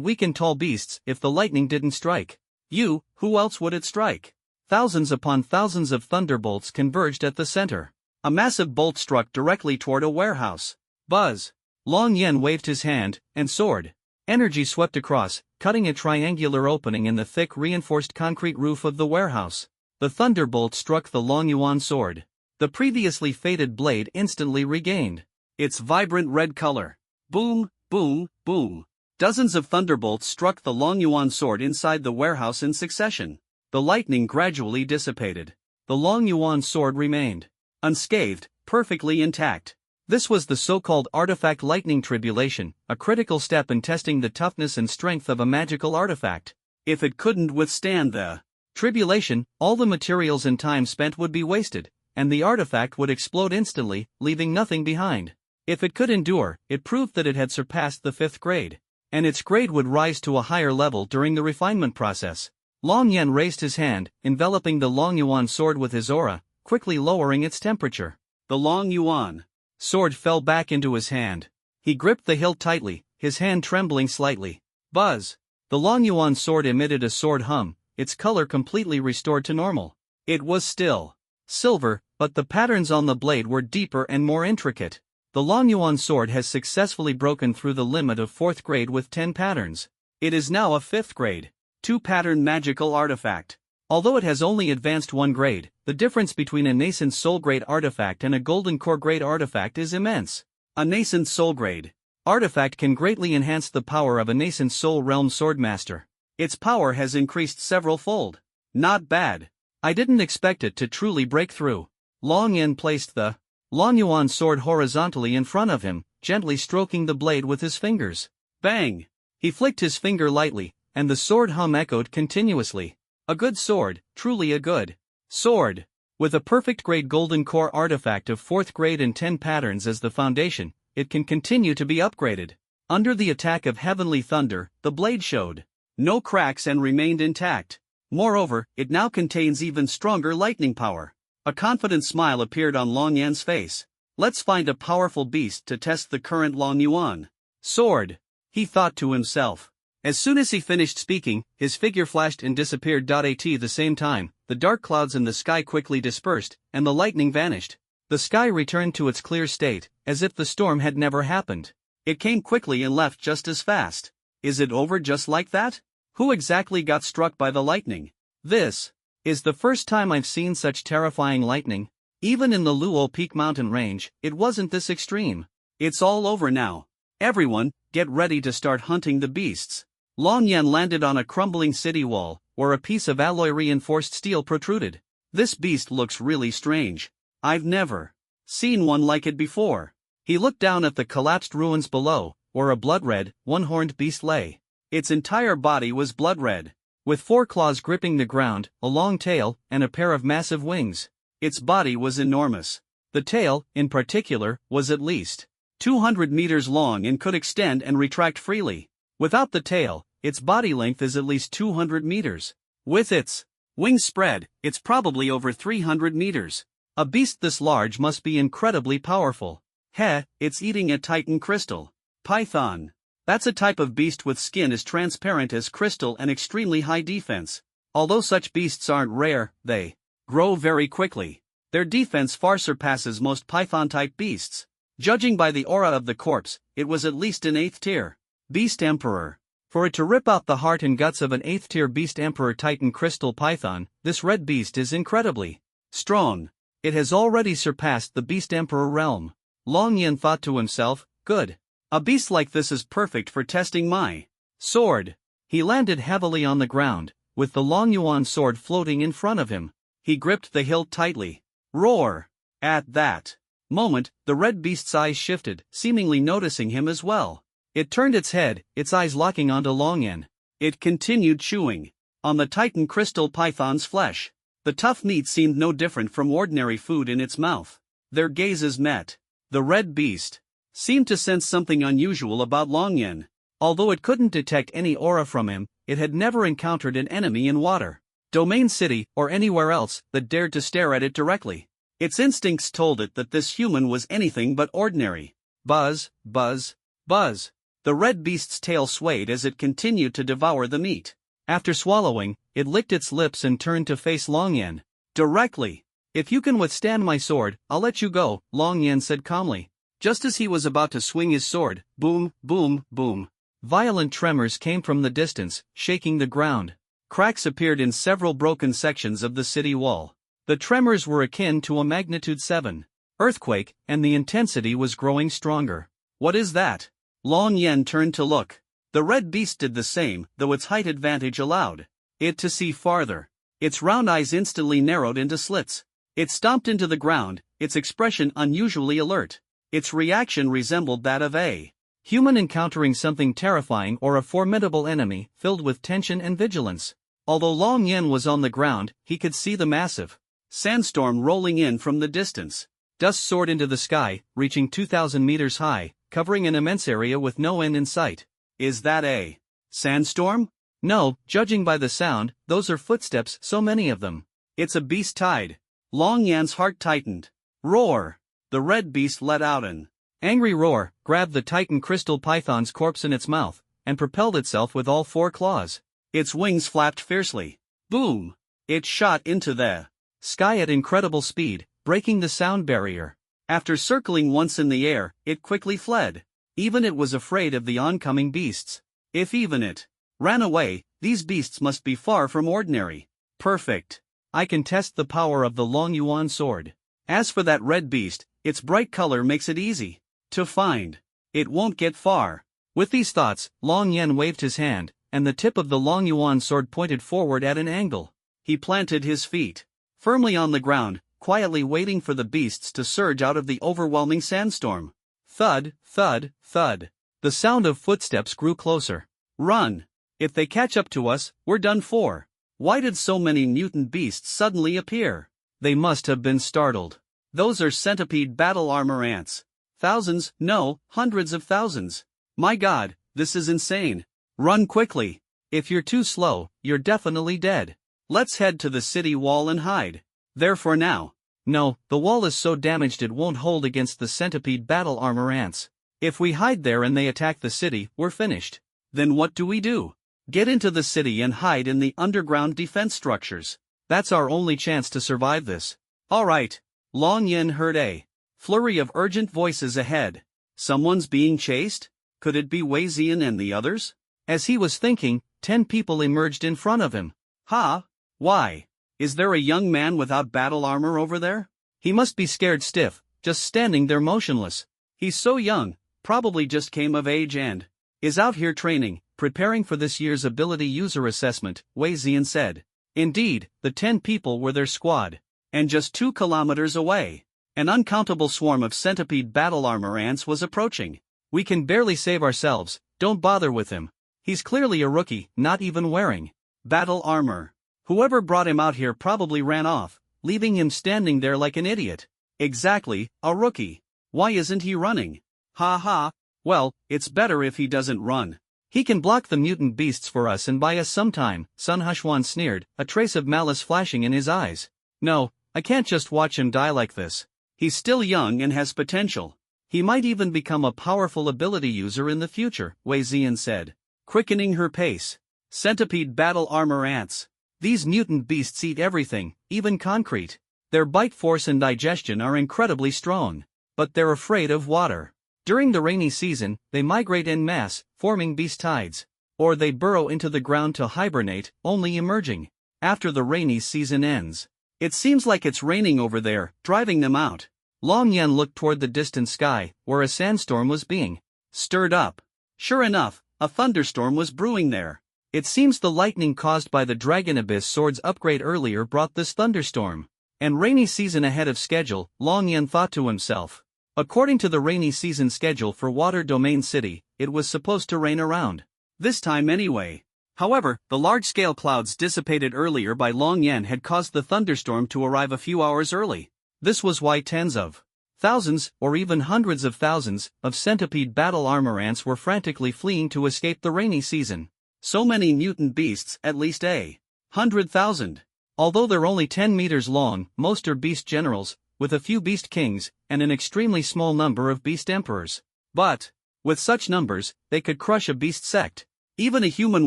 weak and tall beasts, if the lightning didn't strike you, who else would it strike? Thousands upon thousands of thunderbolts converged at the center. A massive bolt struck directly toward a warehouse. Buzz. Long Yan waved his hand, and sword energy swept across, cutting a triangular opening in the thick reinforced concrete roof of the warehouse. The thunderbolt struck the Long Yuan sword. The previously faded blade instantly regained its vibrant red color. Boom, boom, boom. Dozens of thunderbolts struck the Long Yuan sword inside the warehouse in succession. The lightning gradually dissipated. The Long Yuan sword remained unscathed, perfectly intact. This was the so-called artifact lightning tribulation, a critical step in testing the toughness and strength of a magical artifact. If it couldn't withstand the tribulation, all the materials and time spent would be wasted, and the artifact would explode instantly, leaving nothing behind. If it could endure, it proved that it had surpassed the 5th grade, and its grade would rise to a higher level during the refinement process. Long Yan raised his hand, enveloping the Long Yuan sword with his aura, quickly lowering its temperature. The Long Yuan sword fell back into his hand. He gripped the hilt tightly, his hand trembling slightly. Buzz. The Long Yuan sword emitted a sword hum, its color completely restored to normal. It was still silver, but the patterns on the blade were deeper and more intricate. The Long Yuan sword has successfully broken through the limit of 4th grade with 10 patterns. It is now a 5th grade, 2-pattern magical artifact. Although it has only advanced 1 grade, the difference between a nascent soul grade artifact and a golden core grade artifact is immense. A nascent soul grade artifact can greatly enhance the power of a nascent soul realm swordmaster. Its power has increased several fold. Not bad. I didn't expect it to truly break through. Long Yan placed the Long Yuan sword horizontally in front of him, gently stroking the blade with his fingers. Bang! He flicked his finger lightly, and the sword hum echoed continuously. A good sword, truly a good sword. With a perfect grade golden core artifact of 4th grade and 10 patterns as the foundation, it can continue to be upgraded. Under the attack of heavenly thunder, the blade showed no cracks and remained intact. Moreover, it now contains even stronger lightning power. A confident smile appeared on Long Yan's face. Let's find a powerful beast to test the current Long Yuan sword, he thought to himself. As soon as he finished speaking, his figure flashed and disappeared. At the same time, the dark clouds in the sky quickly dispersed, and the lightning vanished. The sky returned to its clear state, as if the storm had never happened. It came quickly and left just as fast. Is it over just like that? Who exactly got struck by the lightning? This is the first time I've seen such terrifying lightning. Even in the Luo Peak mountain range, it wasn't this extreme. It's all over now. Everyone, get ready to start hunting the beasts. Long Yan landed on a crumbling city wall, where a piece of alloy-reinforced steel protruded. This beast looks really strange. I've never seen one like it before. He looked down at the collapsed ruins below, where a blood-red, one-horned beast lay. Its entire body was blood-red, with 4 claws gripping the ground, a long tail, and a pair of massive wings. Its body was enormous. The tail, in particular, was at least 200 meters long and could extend and retract freely. Without the tail, its body length is at least 200 meters. With its wings spread, it's probably over 300 meters. A beast this large must be incredibly powerful. Heh, it's eating a Titan crystal. Python. That's a type of beast with skin as transparent as crystal and extremely high defense. Although such beasts aren't rare, they grow very quickly. Their defense far surpasses most python-type beasts. Judging by the aura of the corpse, it was at least an 8th tier Beast Emperor. For it to rip out the heart and guts of an 8th tier Beast Emperor Titan Crystal Python, this red beast is incredibly strong. It has already surpassed the Beast Emperor realm. Long Yan thought to himself, good. A beast like this is perfect for testing my sword. He landed heavily on the ground, with the Long Yuan sword floating in front of him. He gripped the hilt tightly. Roar! At that moment, the red beast's eyes shifted, seemingly noticing him as well. It turned its head, its eyes locking onto Long Yan. It continued chewing on the Titan Crystal Python's flesh. The tough meat seemed no different from ordinary food in its mouth. Their gazes met. The red beast seemed to sense something unusual about Long Yan. Although it couldn't detect any aura from him, it had never encountered an enemy in water, Domain City, or anywhere else that dared to stare at it directly. Its instincts told it that this human was anything but ordinary. Buzz, buzz, buzz. The red beast's tail swayed as it continued to devour the meat. After swallowing, it licked its lips and turned to face Long Yan directly. If you can withstand my sword, I'll let you go, Long Yan said calmly. Just as he was about to swing his sword, boom, boom, boom. Violent tremors came from the distance, shaking the ground. Cracks appeared in several broken sections of the city wall. The tremors were akin to a magnitude 7 earthquake, and the intensity was growing stronger. What is that? Long Yan turned to look. The red beast did the same, though its height advantage allowed it to see farther. Its round eyes instantly narrowed into slits. It stomped into the ground, its expression unusually alert. Its reaction resembled that of a human encountering something terrifying or a formidable enemy, filled with tension and vigilance. Although Long Yan was on the ground, he could see the massive sandstorm rolling in from the distance. Dust soared into the sky, reaching 2,000 meters high, covering an immense area with no end in sight. Is that a sandstorm? No, judging by the sound, those are footsteps, so many of them. It's a beast tide. Long Yan's heart tightened. Roar! The red beast let out an angry roar, grabbed the Titan Crystal Python's corpse in its mouth, and propelled itself with all 4 claws. Its wings flapped fiercely. Boom! It shot into the sky at incredible speed, breaking the sound barrier. After circling once in the air, it quickly fled. Even it was afraid of the oncoming beasts. If even it ran away, these beasts must be far from ordinary. Perfect. I can test the power of the Long Yuan sword. As for that red beast, its bright color makes it easy to find. It won't get far. With these thoughts, Long Yan waved his hand, and the tip of the Long Yuan sword pointed forward at an angle. He planted his feet firmly on the ground, quietly waiting for the beasts to surge out of the overwhelming sandstorm. Thud, thud, thud. The sound of footsteps grew closer. Run! If they catch up to us, we're done for. Why did so many mutant beasts suddenly appear? They must have been startled. Those are centipede battle armor ants. Thousands, no, hundreds of thousands. My God, this is insane. Run quickly. If you're too slow, you're definitely dead. Let's head to the city wall and hide there for now. No, the wall is so damaged it won't hold against the centipede battle armor ants. If we hide there and they attack the city, we're finished. Then what do we do? Get into the city and hide in the underground defense structures. That's our only chance to survive this. Alright. Long Yan heard a flurry of urgent voices ahead. Someone's being chased? Could it be Wei Ziyan and the others? As he was thinking, 10 people emerged in front of him. Ha! Why? Is there a young man without battle armor over there? He must be scared stiff, just standing there motionless. He's so young, probably just came of age and is out here training, preparing for this year's ability user assessment, Wei Ziyan said. Indeed, the 10 people were their squad. And just 2 kilometers away, an uncountable swarm of centipede battle armor ants was approaching. We can barely save ourselves, don't bother with him. He's clearly a rookie, not even wearing battle armor. Whoever brought him out here probably ran off, leaving him standing there like an idiot. Exactly, a rookie. Why isn't he running? Ha ha, well, it's better if he doesn't run. He can block the mutant beasts for us and buy us some time, Sun Hushwan sneered, a trace of malice flashing in his eyes. No, I can't just watch him die like this. He's still young and has potential. He might even become a powerful ability user in the future, Wei Ziyan said, quickening her pace. Centipede battle armor ants. These mutant beasts eat everything, even concrete. Their bite force and digestion are incredibly strong. But they're afraid of water. During the rainy season, they migrate en masse, forming beast tides. Or they burrow into the ground to hibernate, only emerging after the rainy season ends. It seems like it's raining over there, driving them out. Long Yan looked toward the distant sky, where a sandstorm was being stirred up. Sure enough, a thunderstorm was brewing there. It seems the lightning caused by the Dragon Abyss Sword's upgrade earlier brought this thunderstorm. And rainy season ahead of schedule, Long Yan thought to himself. According to the rainy season schedule for Water Domain City, it was supposed to rain around this time anyway. However, the large-scale clouds dissipated earlier by Long Yan had caused the thunderstorm to arrive a few hours early. This was why tens of thousands, or even hundreds of thousands, of centipede battle armor ants were frantically fleeing to escape the rainy season. So many mutant beasts, at least 100,000. Although they're only 10 meters long, most are beast generals, with a few beast kings, and an extremely small number of beast emperors. But, with such numbers, they could crush a beast sect. Even a human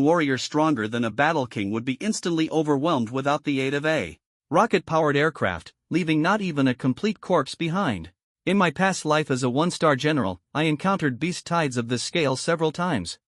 warrior stronger than a battle king would be instantly overwhelmed without the aid of a rocket-powered aircraft, leaving not even a complete corpse behind. In my past life as a one-star general, I encountered beast tides of this scale several times.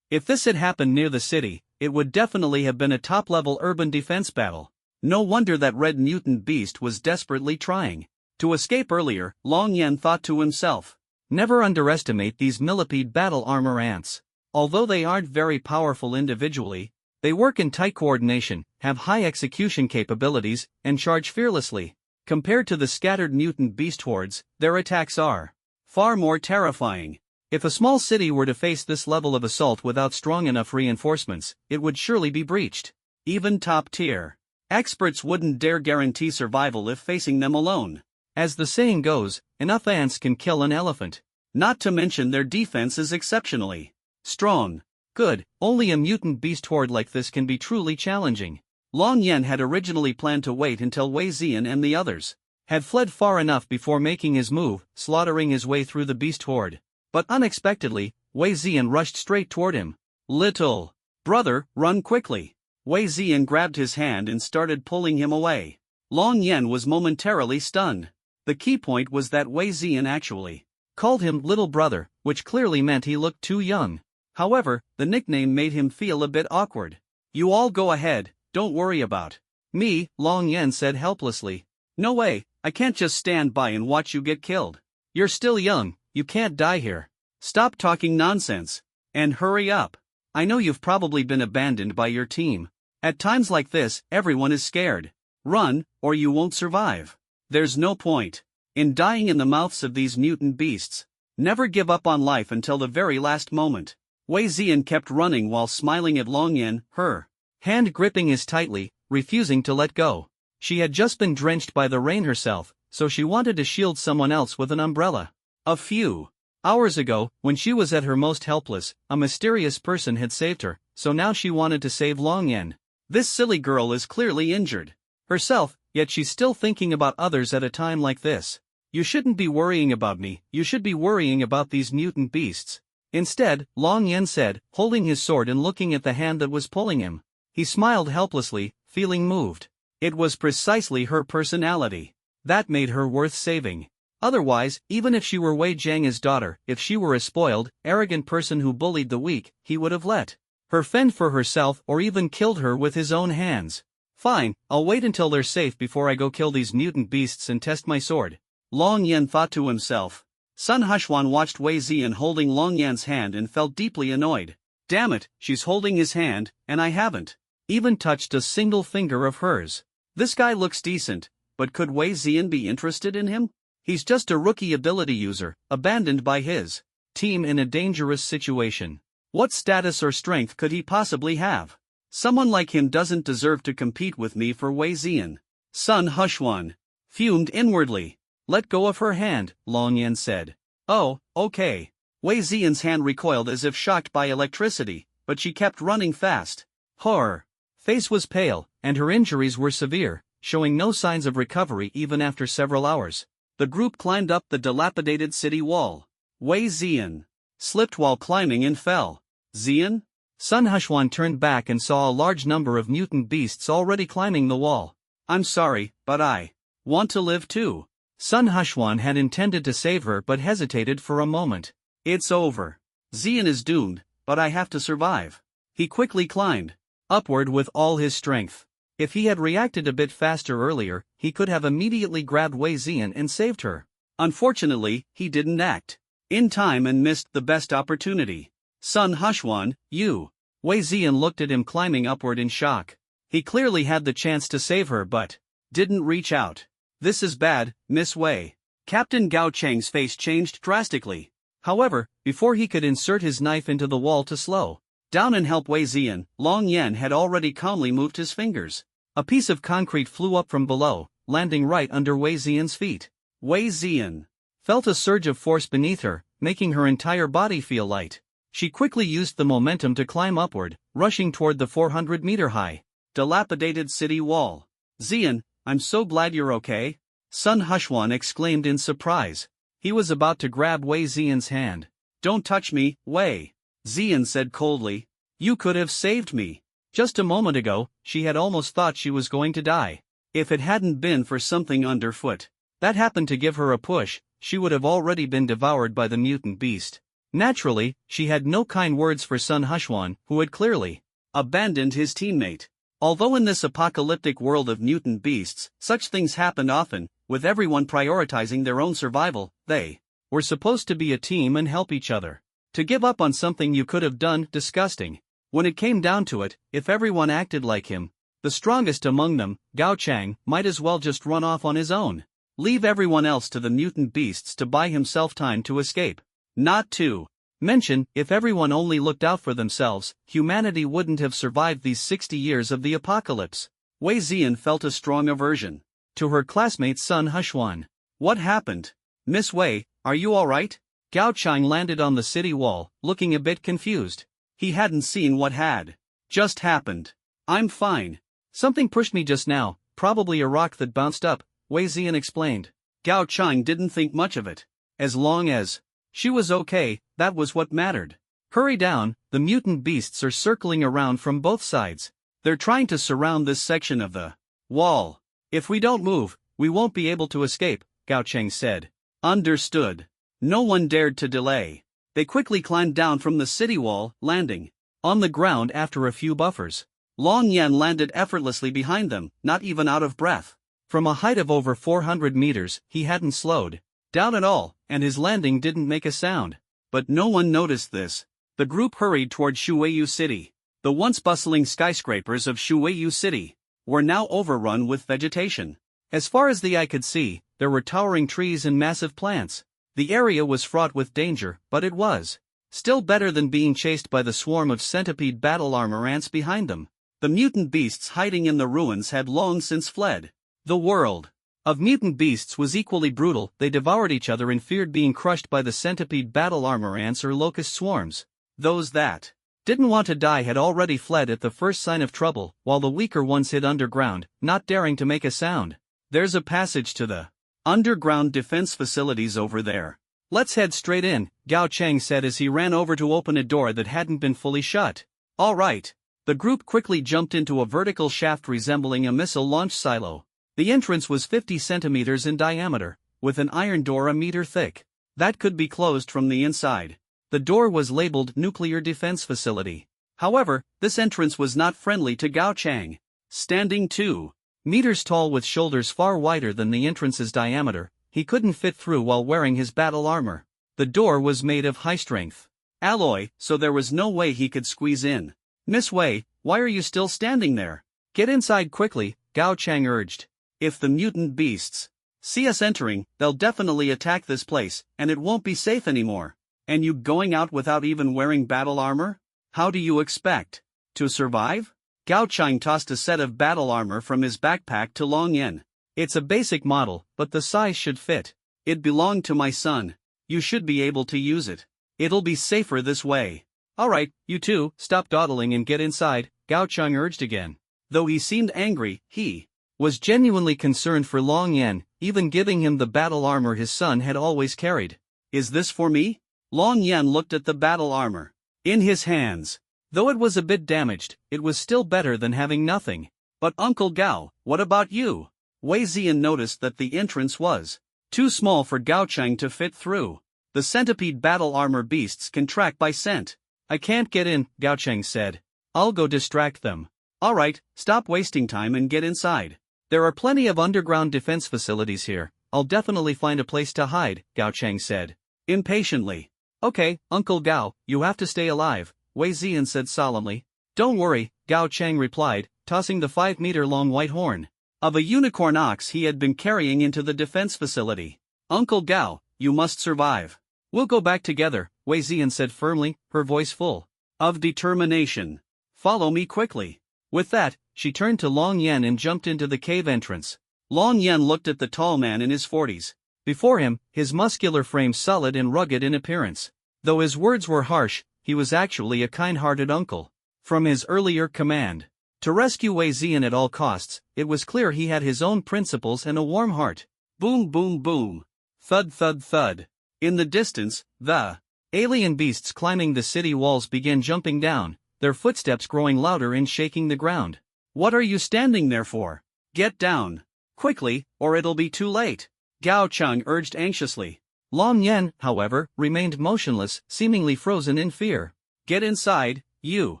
If this had happened near the city, it would definitely have been a top-level urban defense battle. No wonder that red mutant beast was desperately trying to escape earlier, Long Yan thought to himself. Never underestimate these millipede battle armor ants. Although they aren't very powerful individually, they work in tight coordination, have high execution capabilities, and charge fearlessly. Compared to the scattered mutant beast hordes, their attacks are far more terrifying. If a small city were to face this level of assault without strong enough reinforcements, it would surely be breached. Even top-tier experts wouldn't dare guarantee survival if facing them alone. As the saying goes, enough ants can kill an elephant. Not to mention their defense is exceptionally strong. Good, only a mutant beast horde like this can be truly challenging. Long Yan had originally planned to wait until Wei Ziyan and the others had fled far enough before making his move, slaughtering his way through the beast horde. But unexpectedly, Wei Ziyan rushed straight toward him. Little brother, run quickly. Wei Ziyan grabbed his hand and started pulling him away. Long Yan was momentarily stunned. The key point was that Wei Ziyan actually called him little brother, which clearly meant he looked too young. However, the nickname made him feel a bit awkward. You all go ahead, don't worry about me, Long Yan said helplessly. No way, I can't just stand by and watch you get killed. You're still young, you can't die here. Stop talking nonsense. And hurry up. I know you've probably been abandoned by your team. At times like this, everyone is scared. Run, or you won't survive. There's no point in dying in the mouths of these mutant beasts. Never give up on life until the very last moment. Wei Ziyan kept running while smiling at Long Yan, her hand gripping his tightly, refusing to let go. She had just been drenched by the rain herself, so she wanted to shield someone else with an umbrella. A few hours ago, when she was at her most helpless, a mysterious person had saved her, so now she wanted to save Long Yan. This silly girl is clearly injured herself, yet she's still thinking about others at a time like this. You shouldn't be worrying about me, you should be worrying about these mutant beasts. Instead, Long Yan said, holding his sword and looking at the hand that was pulling him. He smiled helplessly, feeling moved. It was precisely her personality that made her worth saving. Otherwise, even if she were Wei Jiang's daughter, if she were a spoiled, arrogant person who bullied the weak, he would have let her fend for herself or even killed her with his own hands. Fine, I'll wait until they're safe before I go kill these mutant beasts and test my sword. Long Yan thought to himself. Sun Hushwan watched Wei Ziyan holding Long Yan's hand and felt deeply annoyed. Damn it, she's holding his hand, and I haven't even touched a single finger of hers. This guy looks decent, but could Wei Ziyan be interested in him? He's just a rookie ability user, abandoned by his team in a dangerous situation. What status or strength could he possibly have? Someone like him doesn't deserve to compete with me for Wei Ziyan. Sun Hushwan fumed inwardly. Let go of her hand, Long Yan said. Oh, okay. Wei Ziyan's hand recoiled as if shocked by electricity, but she kept running fast. Her face was pale, and her injuries were severe, showing no signs of recovery even after several hours. The group climbed up the dilapidated city wall. Wei Ziyan slipped while climbing and fell. Ziyan? Sun Hushwan turned back and saw a large number of mutant beasts already climbing the wall. I'm sorry, but I want to live too. Sun Hushwan had intended to save her but hesitated for a moment. It's over. Ziyan is doomed, but I have to survive. He quickly climbed upward with all his strength. If he had reacted a bit faster earlier, he could have immediately grabbed Wei Ziyan and saved her. Unfortunately, he didn't act in time and missed the best opportunity. Sun Hushwan, you. Wei Ziyan looked at him climbing upward in shock. He clearly had the chance to save her but didn't reach out. This is bad, Miss Wei. Captain Gao Cheng's face changed drastically. However, before he could insert his knife into the wall to slow down and help Wei Ziyan, Long Yan had already calmly moved his fingers. A piece of concrete flew up from below, landing right under Wei Ziyan's feet. Wei Ziyan felt a surge of force beneath her, making her entire body feel light. She quickly used the momentum to climb upward, rushing toward the 400-meter-high, dilapidated city wall. Ziyan, I'm so glad you're okay. Sun Hushwan exclaimed in surprise. He was about to grab Wei Ziyan's hand. Don't touch me, Wei. Ziyan said coldly. You could have saved me. Just a moment ago, she had almost thought she was going to die. If it hadn't been for something underfoot that happened to give her a push, she would have already been devoured by the mutant beast. Naturally, she had no kind words for Sun Hushwan, who had clearly abandoned his teammate. Although in this apocalyptic world of mutant beasts, such things happened often, with everyone prioritizing their own survival, they were supposed to be a team and help each other. To give up on something you could have done, disgusting. When it came down to it, if everyone acted like him, the strongest among them, Gao Chang, might as well just run off on his own. Leave everyone else to the mutant beasts to buy himself time to escape. Not to mention, if everyone only looked out for themselves, humanity wouldn't have survived these 60 years of the apocalypse. Wei Ziyan felt a strong aversion to her classmate Sun Hushwan. What happened? Miss Wei, are you alright? Gao Chang landed on the city wall, looking a bit confused. He hadn't seen what had just happened. I'm fine. Something pushed me just now, probably a rock that bounced up, Wei Ziyan explained. Gao Chang didn't think much of it. As long as she was okay, that was what mattered. Hurry down, the mutant beasts are circling around from both sides. They're trying to surround this section of the wall. If we don't move, we won't be able to escape, Gao Cheng said. Understood. No one dared to delay. They quickly climbed down from the city wall, landing on the ground after a few buffers. Long Yan landed effortlessly behind them, not even out of breath. From a height of over 400 meters, he hadn't slowed down at all, and his landing didn't make a sound. But no one noticed this. The group hurried toward Shuiyu City. The once bustling skyscrapers of Shuiyu City were now overrun with vegetation. As far as the eye could see, there were towering trees and massive plants. The area was fraught with danger, but it was still better than being chased by the swarm of centipede battle armor ants behind them. The mutant beasts hiding in the ruins had long since fled. The world of mutant beasts was equally brutal. They devoured each other and feared being crushed by the centipede battle armor ants or locust swarms. Those that didn't want to die had already fled at the first sign of trouble, while the weaker ones hid underground, not daring to make a sound. There's a passage to the underground defense facilities over there. Let's head straight in, Gao Cheng said as he ran over to open a door that hadn't been fully shut. All right. The group quickly jumped into a vertical shaft resembling a missile launch silo. The entrance was 50 centimeters in diameter, with an iron door a meter thick that could be closed from the inside. The door was labeled Nuclear Defense Facility. However, this entrance was not friendly to Gao Chang. Standing 2 meters tall with shoulders far wider than the entrance's diameter, he couldn't fit through while wearing his battle armor. The door was made of high-strength alloy, so there was no way he could squeeze in. Miss Wei, why are you still standing there? Get inside quickly, Gao Chang urged. If the mutant beasts see us entering, they'll definitely attack this place, and it won't be safe anymore. And you going out without even wearing battle armor? How do you expect to survive? Gao Chang tossed a set of battle armor from his backpack to Long Yen. It's a basic model, but the size should fit. It belonged to my son. You should be able to use it. It'll be safer this way. Alright, you two, stop dawdling and get inside, Gao Chang urged again. Though he seemed angry, he was genuinely concerned for Long Yen, even giving him the battle armor his son had always carried. Is this for me? Long Yen looked at the battle armor in his hands. Though it was a bit damaged, it was still better than having nothing. But Uncle Gao, what about you? Wei Ziyan noticed that the entrance was too small for Gao Chang to fit through. The centipede battle armor beasts can track by scent. I can't get in, Gao Chang said. I'll go distract them. Alright, stop wasting time and get inside. There are plenty of underground defense facilities here. I'll definitely find a place to hide, Gao Chang said impatiently. Okay, Uncle Gao, you have to stay alive, Wei Ziyan said solemnly. Don't worry, Gao Chang replied, tossing the 5-meter-long white horn of a unicorn ox he had been carrying into the defense facility. Uncle Gao, you must survive. We'll go back together, Wei Ziyan said firmly, her voice full of determination. Follow me quickly. With that, she turned to Long Yen and jumped into the cave entrance. Long Yen looked at the tall man in his 40s. Before him, his muscular frame solid and rugged in appearance. Though his words were harsh, he was actually a kind-hearted uncle. From his earlier command to rescue Wei Ziyan at all costs, it was clear he had his own principles and a warm heart. Boom boom boom. Thud thud thud. In the distance, the alien beasts climbing the city walls began jumping down, their footsteps growing louder and shaking the ground. What are you standing there for? Get down. Quickly, or it'll be too late, Gao Chang urged anxiously. Long Yen, however, remained motionless, seemingly frozen in fear. Get inside, you.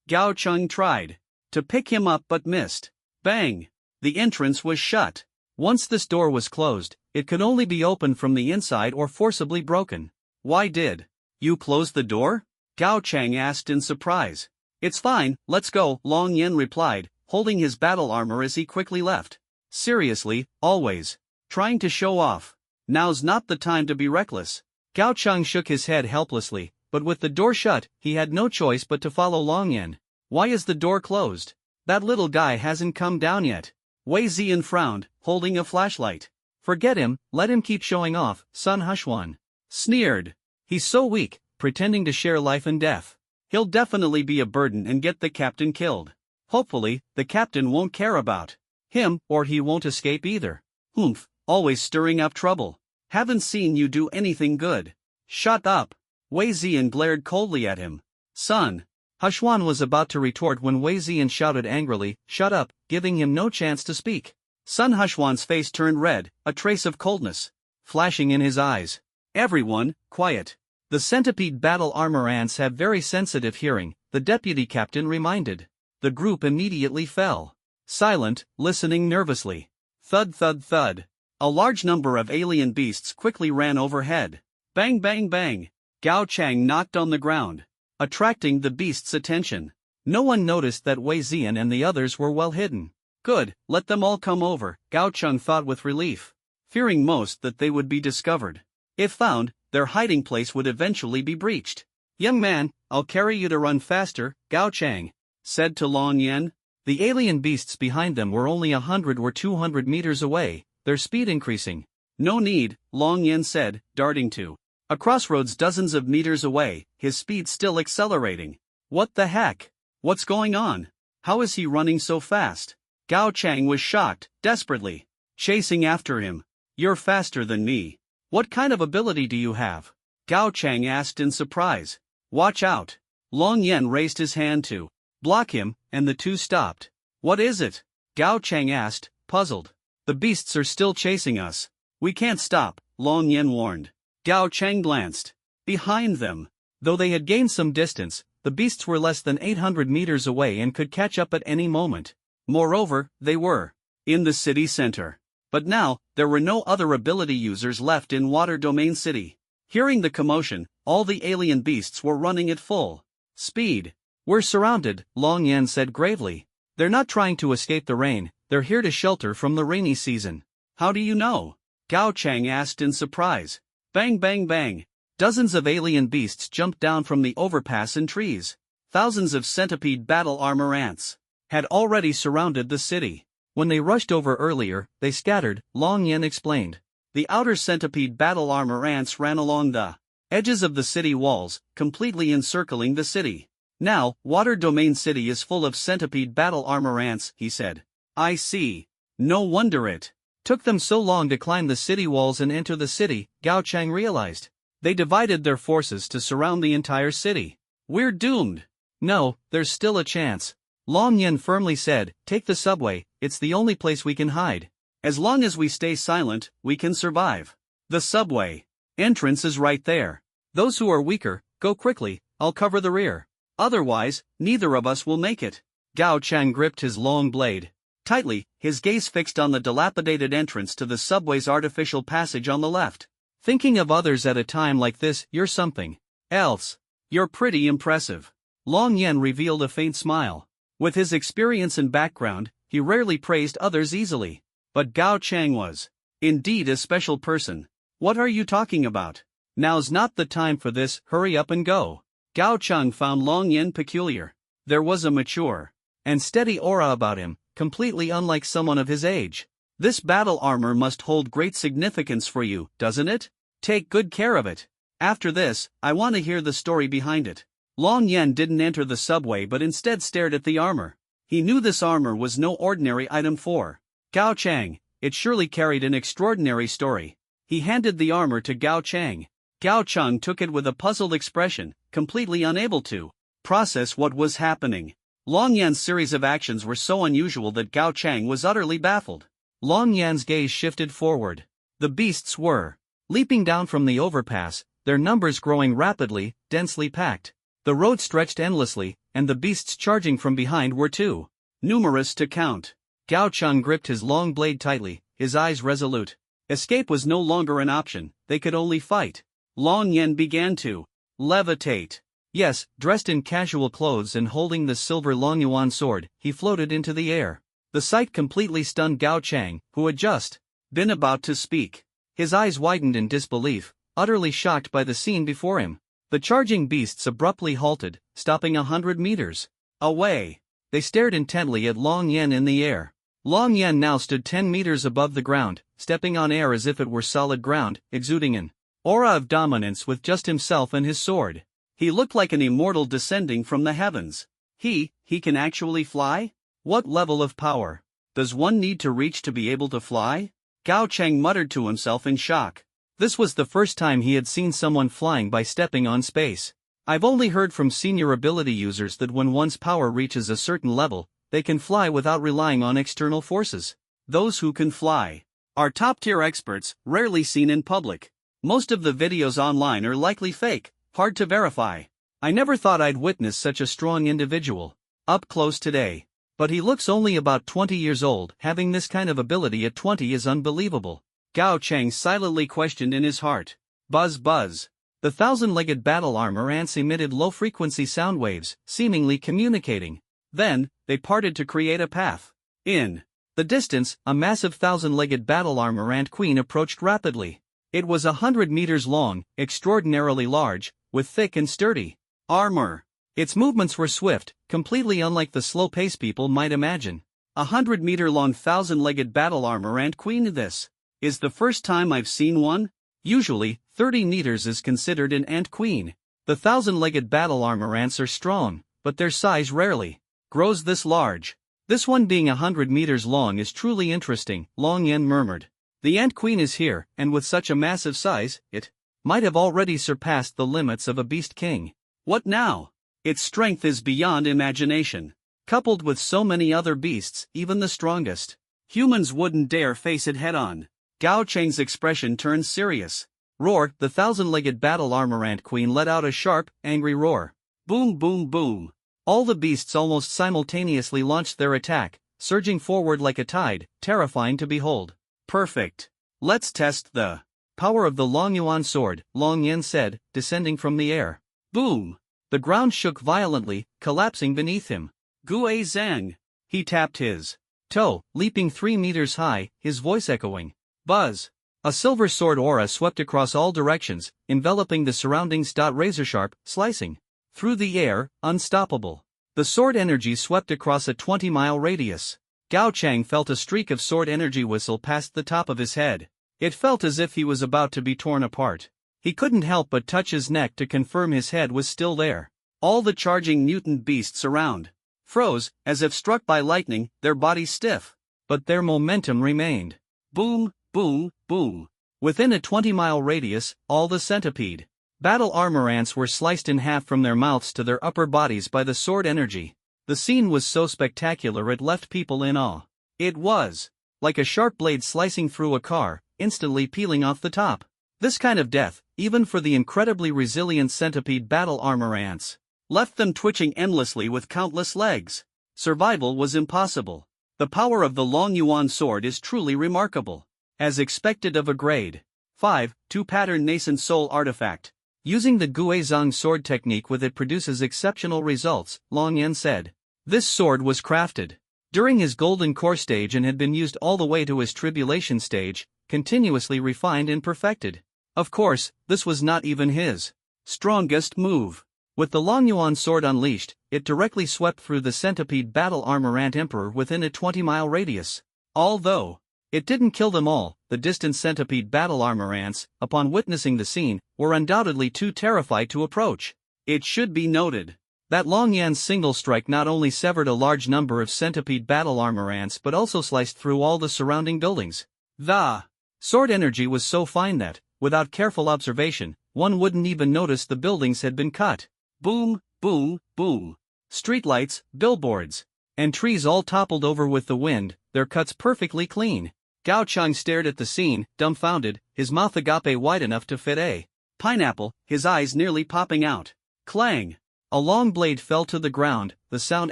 Gao Chang tried to pick him up but missed. Bang! The entrance was shut. Once this door was closed, it could only be opened from the inside or forcibly broken. Why did you close the door? Gao Chang asked in surprise. It's fine, let's go, Long Yen replied, holding his battle armor as he quickly left. Seriously, always trying to show off. Now's not the time to be reckless. Gao Chang shook his head helplessly, but with the door shut, he had no choice but to follow Long Yen. Why is the door closed? That little guy hasn't come down yet. Wei Ziyan frowned, holding a flashlight. Forget him, let him keep showing off, Sun Hushwan sneered. He's so weak, pretending to share life and death. He'll definitely be a burden and get the captain killed. Hopefully, the captain won't care about him, or he won't escape either. Humph, always stirring up trouble. Haven't seen you do anything good. Shut up. Wei Ziyan glared coldly at him. Son. Hushwan was about to retort when Wei Ziyan shouted angrily, shut up, giving him no chance to speak. Sun Hushwan's face turned red, a trace of coldness flashing in his eyes. Everyone, quiet. The centipede battle armor ants have very sensitive hearing, the deputy captain reminded. The group immediately fell silent, listening nervously. Thud thud thud. A large number of alien beasts quickly ran overhead. Bang bang bang. Gao Chang knocked on the ground, attracting the beasts' attention. No one noticed that Wei Ziyan and the others were well hidden. Good, let them all come over, Gao Chang thought with relief, fearing most that they would be discovered. If found, their hiding place would eventually be breached. Young man, I'll carry you to run faster, Gao Chang said to Long Yen. The alien beasts behind them were only 100 or 200 meters away, their speed increasing. No need, Long Yen said, darting to a crossroads dozens of meters away, his speed still accelerating. What the heck? What's going on? How is he running so fast? Gao Chang was shocked, desperately chasing after him. You're faster than me. What kind of ability do you have? Gao Chang asked in surprise. Watch out. Long Yen raised his hand to block him, and the two stopped. What is it? Gao Chang asked, puzzled. The beasts are still chasing us. We can't stop, Long Yen warned. Gao Chang glanced behind them. Though they had gained some distance, the beasts were less than 800 meters away and could catch up at any moment. Moreover, they were in the city center. But now, there were no other ability users left in Water Domain City. Hearing the commotion, all the alien beasts were running at full speed. "We're surrounded," Long Yan said gravely. "They're not trying to escape the rain, they're here to shelter from the rainy season." "How do you know?" Gao Chang asked in surprise. Bang bang bang. Dozens of alien beasts jumped down from the overpass and trees. Thousands of centipede battle armor ants had already surrounded the city. When they rushed over earlier, they scattered, Long Yan explained. The outer centipede battle armor ants ran along the edges of the city walls, completely encircling the city. "Now, Water Domain City is full of centipede battle armor ants," he said. "I see. No wonder it took them so long to climb the city walls and enter the city," Gao Chang realized. "They divided their forces to surround the entire city. We're doomed." "No, there's still a chance," Long Yan firmly said. "Take the subway, it's the only place we can hide. As long as we stay silent, we can survive. The subway entrance is right there. Those who are weaker, go quickly, I'll cover the rear. Otherwise, neither of us will make it." Gao Chang gripped his long blade tightly, his gaze fixed on the dilapidated entrance to the subway's artificial passage on the left. "Thinking of others at a time like this, you're something else. You're pretty impressive." Long Yan revealed a faint smile. With his experience and background, he rarely praised others easily. But Gao Chang was indeed a special person. "What are you talking about? Now's not the time for this, hurry up and go." Gao Chang found Long Yan peculiar. There was a mature and steady aura about him, completely unlike someone of his age. "This battle armor must hold great significance for you, doesn't it? Take good care of it. After this, I want to hear the story behind it." Long Yan didn't enter the subway but instead stared at the armor. He knew this armor was no ordinary item for Gao Chang. It surely carried an extraordinary story. He handed the armor to Gao Chang. Gao Chang took it with a puzzled expression, completely unable to process what was happening. Long Yan's series of actions were so unusual that Gao Chang was utterly baffled. Long Yan's gaze shifted forward. The beasts were leaping down from the overpass, their numbers growing rapidly, densely packed. The road stretched endlessly, and the beasts charging from behind were too numerous to count. Gao Chang gripped his long blade tightly, his eyes resolute. Escape was no longer an option, they could only fight. Long Yan began to levitate. Yes, dressed in casual clothes and holding the silver Longyuan sword, he floated into the air. The sight completely stunned Gao Chang, who had just been about to speak. His eyes widened in disbelief, utterly shocked by the scene before him. The charging beasts abruptly halted, stopping 100 meters away. They stared intently at Long Yan in the air. Long Yan now stood 10 meters above the ground, stepping on air as if it were solid ground, exuding an aura of dominance with just himself and his sword. He looked like an immortal descending from the heavens. He can actually fly? What level of power does one need to reach to be able to fly? Gao Chang muttered to himself in shock. This was the first time he had seen someone flying by stepping on space. I've only heard from senior ability users that when one's power reaches a certain level, they can fly without relying on external forces. Those who can fly are top-tier experts, rarely seen in public. Most of the videos online are likely fake, hard to verify. I never thought I'd witness such a strong individual up close today. But he looks only about 20 years old. Having this kind of ability at 20 is unbelievable. Gao Chang silently questioned in his heart. Buzz buzz. The thousand-legged battle armor ants emitted low-frequency sound waves, seemingly communicating. Then, they parted to create a path. In the distance, a massive thousand-legged battle armor ant queen approached rapidly. It was 100 meters long, extraordinarily large, with thick and sturdy armor. Its movements were swift, completely unlike the slow pace people might imagine. 100-meter-long thousand-legged battle armor ant queen. This is the first time I've seen one. Usually, 30 meters is considered an ant queen. The thousand-legged battle armor ants are strong, but their size rarely grows this large. This one being 100 meters long is truly interesting, Long Yan murmured. The ant queen is here, and with such a massive size, it might have already surpassed the limits of a beast king. What now? Its strength is beyond imagination. Coupled with so many other beasts, even the strongest humans wouldn't dare face it head-on. Gao Chang's expression turned serious. Roar! The thousand-legged battle armor ant queen let out a sharp, angry roar. Boom boom boom. All the beasts almost simultaneously launched their attack, surging forward like a tide, terrifying to behold. Perfect. Let's test the power of the Long Yuan sword, Long Yan said, descending from the air. Boom! The ground shook violently, collapsing beneath him. Gue Zhang! He tapped his toe, leaping 3 meters high, his voice echoing. Buzz! A silver sword aura swept across all directions, enveloping the surroundings. Razor-sharp, slicing through the air, unstoppable. The sword energy swept across a 20-mile radius. Gao Chang felt a streak of sword energy whistle past the top of his head. It felt as if he was about to be torn apart. He couldn't help but touch his neck to confirm his head was still there. All the charging mutant beasts around froze, as if struck by lightning, their bodies stiff. But their momentum remained. Boom, boom, boom. Within a 20-mile radius, all the centipede battle armor ants were sliced in half from their mouths to their upper bodies by the sword energy. The scene was so spectacular it left people in awe. It was like a sharp blade slicing through a car, instantly peeling off the top. This kind of death, even for the incredibly resilient centipede battle armor ants, left them twitching endlessly with countless legs. Survival was impossible. The power of the Long Yuan sword is truly remarkable. As expected of a grade 5, 2 pattern nascent soul artifact. Using the Gue Zhang sword technique with it produces exceptional results, Long Yan said. This sword was crafted during his golden core stage and had been used all the way to his tribulation stage, continuously refined and perfected. Of course, this was not even his strongest move. With the Long Yuan sword unleashed, it directly swept through the centipede battle armor ant emperor within a 20-mile radius. Although it didn't kill them all, the distant centipede battle armor ants, upon witnessing the scene, were undoubtedly too terrified to approach. It should be noted that Long Yan's single strike not only severed a large number of centipede battle armor ants but also sliced through all the surrounding buildings. The sword energy was so fine that, without careful observation, one wouldn't even notice the buildings had been cut. Boom, boom, boom. Streetlights, billboards, and trees all toppled over with the wind, their cuts perfectly clean. Gao Chang stared at the scene, dumbfounded, his mouth agape wide enough to fit a pineapple, his eyes nearly popping out. Clang! A long blade fell to the ground, the sound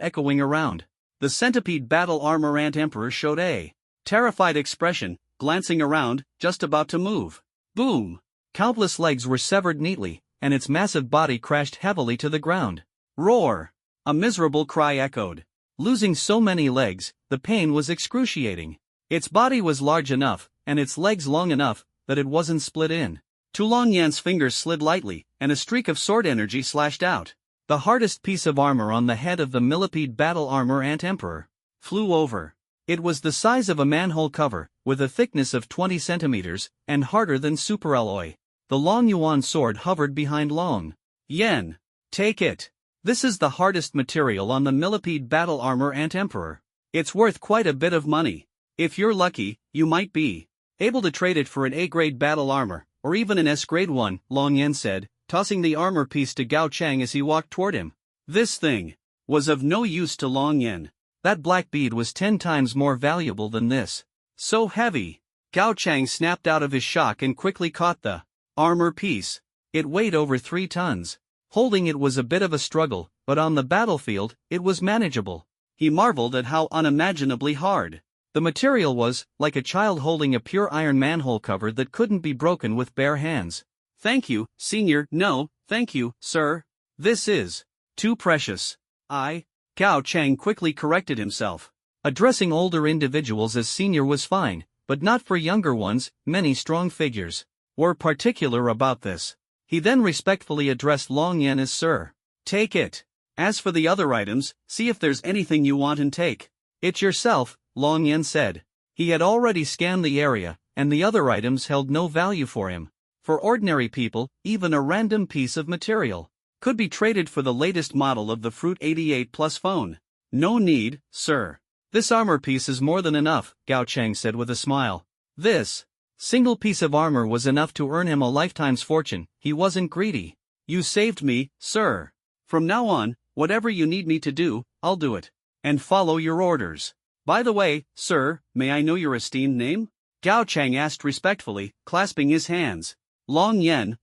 echoing around. The centipede battle armor ant emperor showed a terrified expression, glancing around, just about to move. Boom! Countless legs were severed neatly, and its massive body crashed heavily to the ground. Roar! A miserable cry echoed. Losing so many legs, the pain was excruciating. Its body was large enough, and its legs long enough, that it wasn't split in. Tu Long Yan's fingers slid lightly, and a streak of sword energy slashed out. The hardest piece of armor on the head of the millipede battle armor ant emperor flew over. It was the size of a manhole cover, with a thickness of 20 centimeters, and harder than superalloy. The Long Yuan sword hovered behind Long Yan. Take it. This is the hardest material on the millipede battle armor ant emperor. It's worth quite a bit of money. If you're lucky, you might be able to trade it for an A-grade battle armor, or even an S-grade one, Long Yan said, tossing the armor piece to Gao Chang as he walked toward him. This thing was of no use to Long Yan. That black bead was 10 times more valuable than this. So heavy. Gao Chang snapped out of his shock and quickly caught the armor piece. It weighed over 3 tons. Holding it was a bit of a struggle, but on the battlefield, it was manageable. He marveled at how unimaginably hard the material was, like a child holding a pure iron manhole cover that couldn't be broken with bare hands. Thank you, Senior. No, thank you, sir. This is too precious. Gao Chang quickly corrected himself. Addressing older individuals as senior was fine, but not for younger ones. Many strong figures were particular about this. He then respectfully addressed Long Yan as sir. Take it. As for the other items, see if there's anything you want and take it yourself, Long Yan said. He had already scanned the area, and the other items held no value for him. For ordinary people, even a random piece of material could be traded for the latest model of the Fruit 88 Plus phone. No need, sir. This armor piece is more than enough, Gao Chang said with a smile. This single piece of armor was enough to earn him a lifetime's fortune. He wasn't greedy. You saved me, sir. From now on, whatever you need me to do, I'll do it. And follow your orders. By the way, sir, may I know your esteemed name? Gao Chang asked respectfully, clasping his hands. Long Yan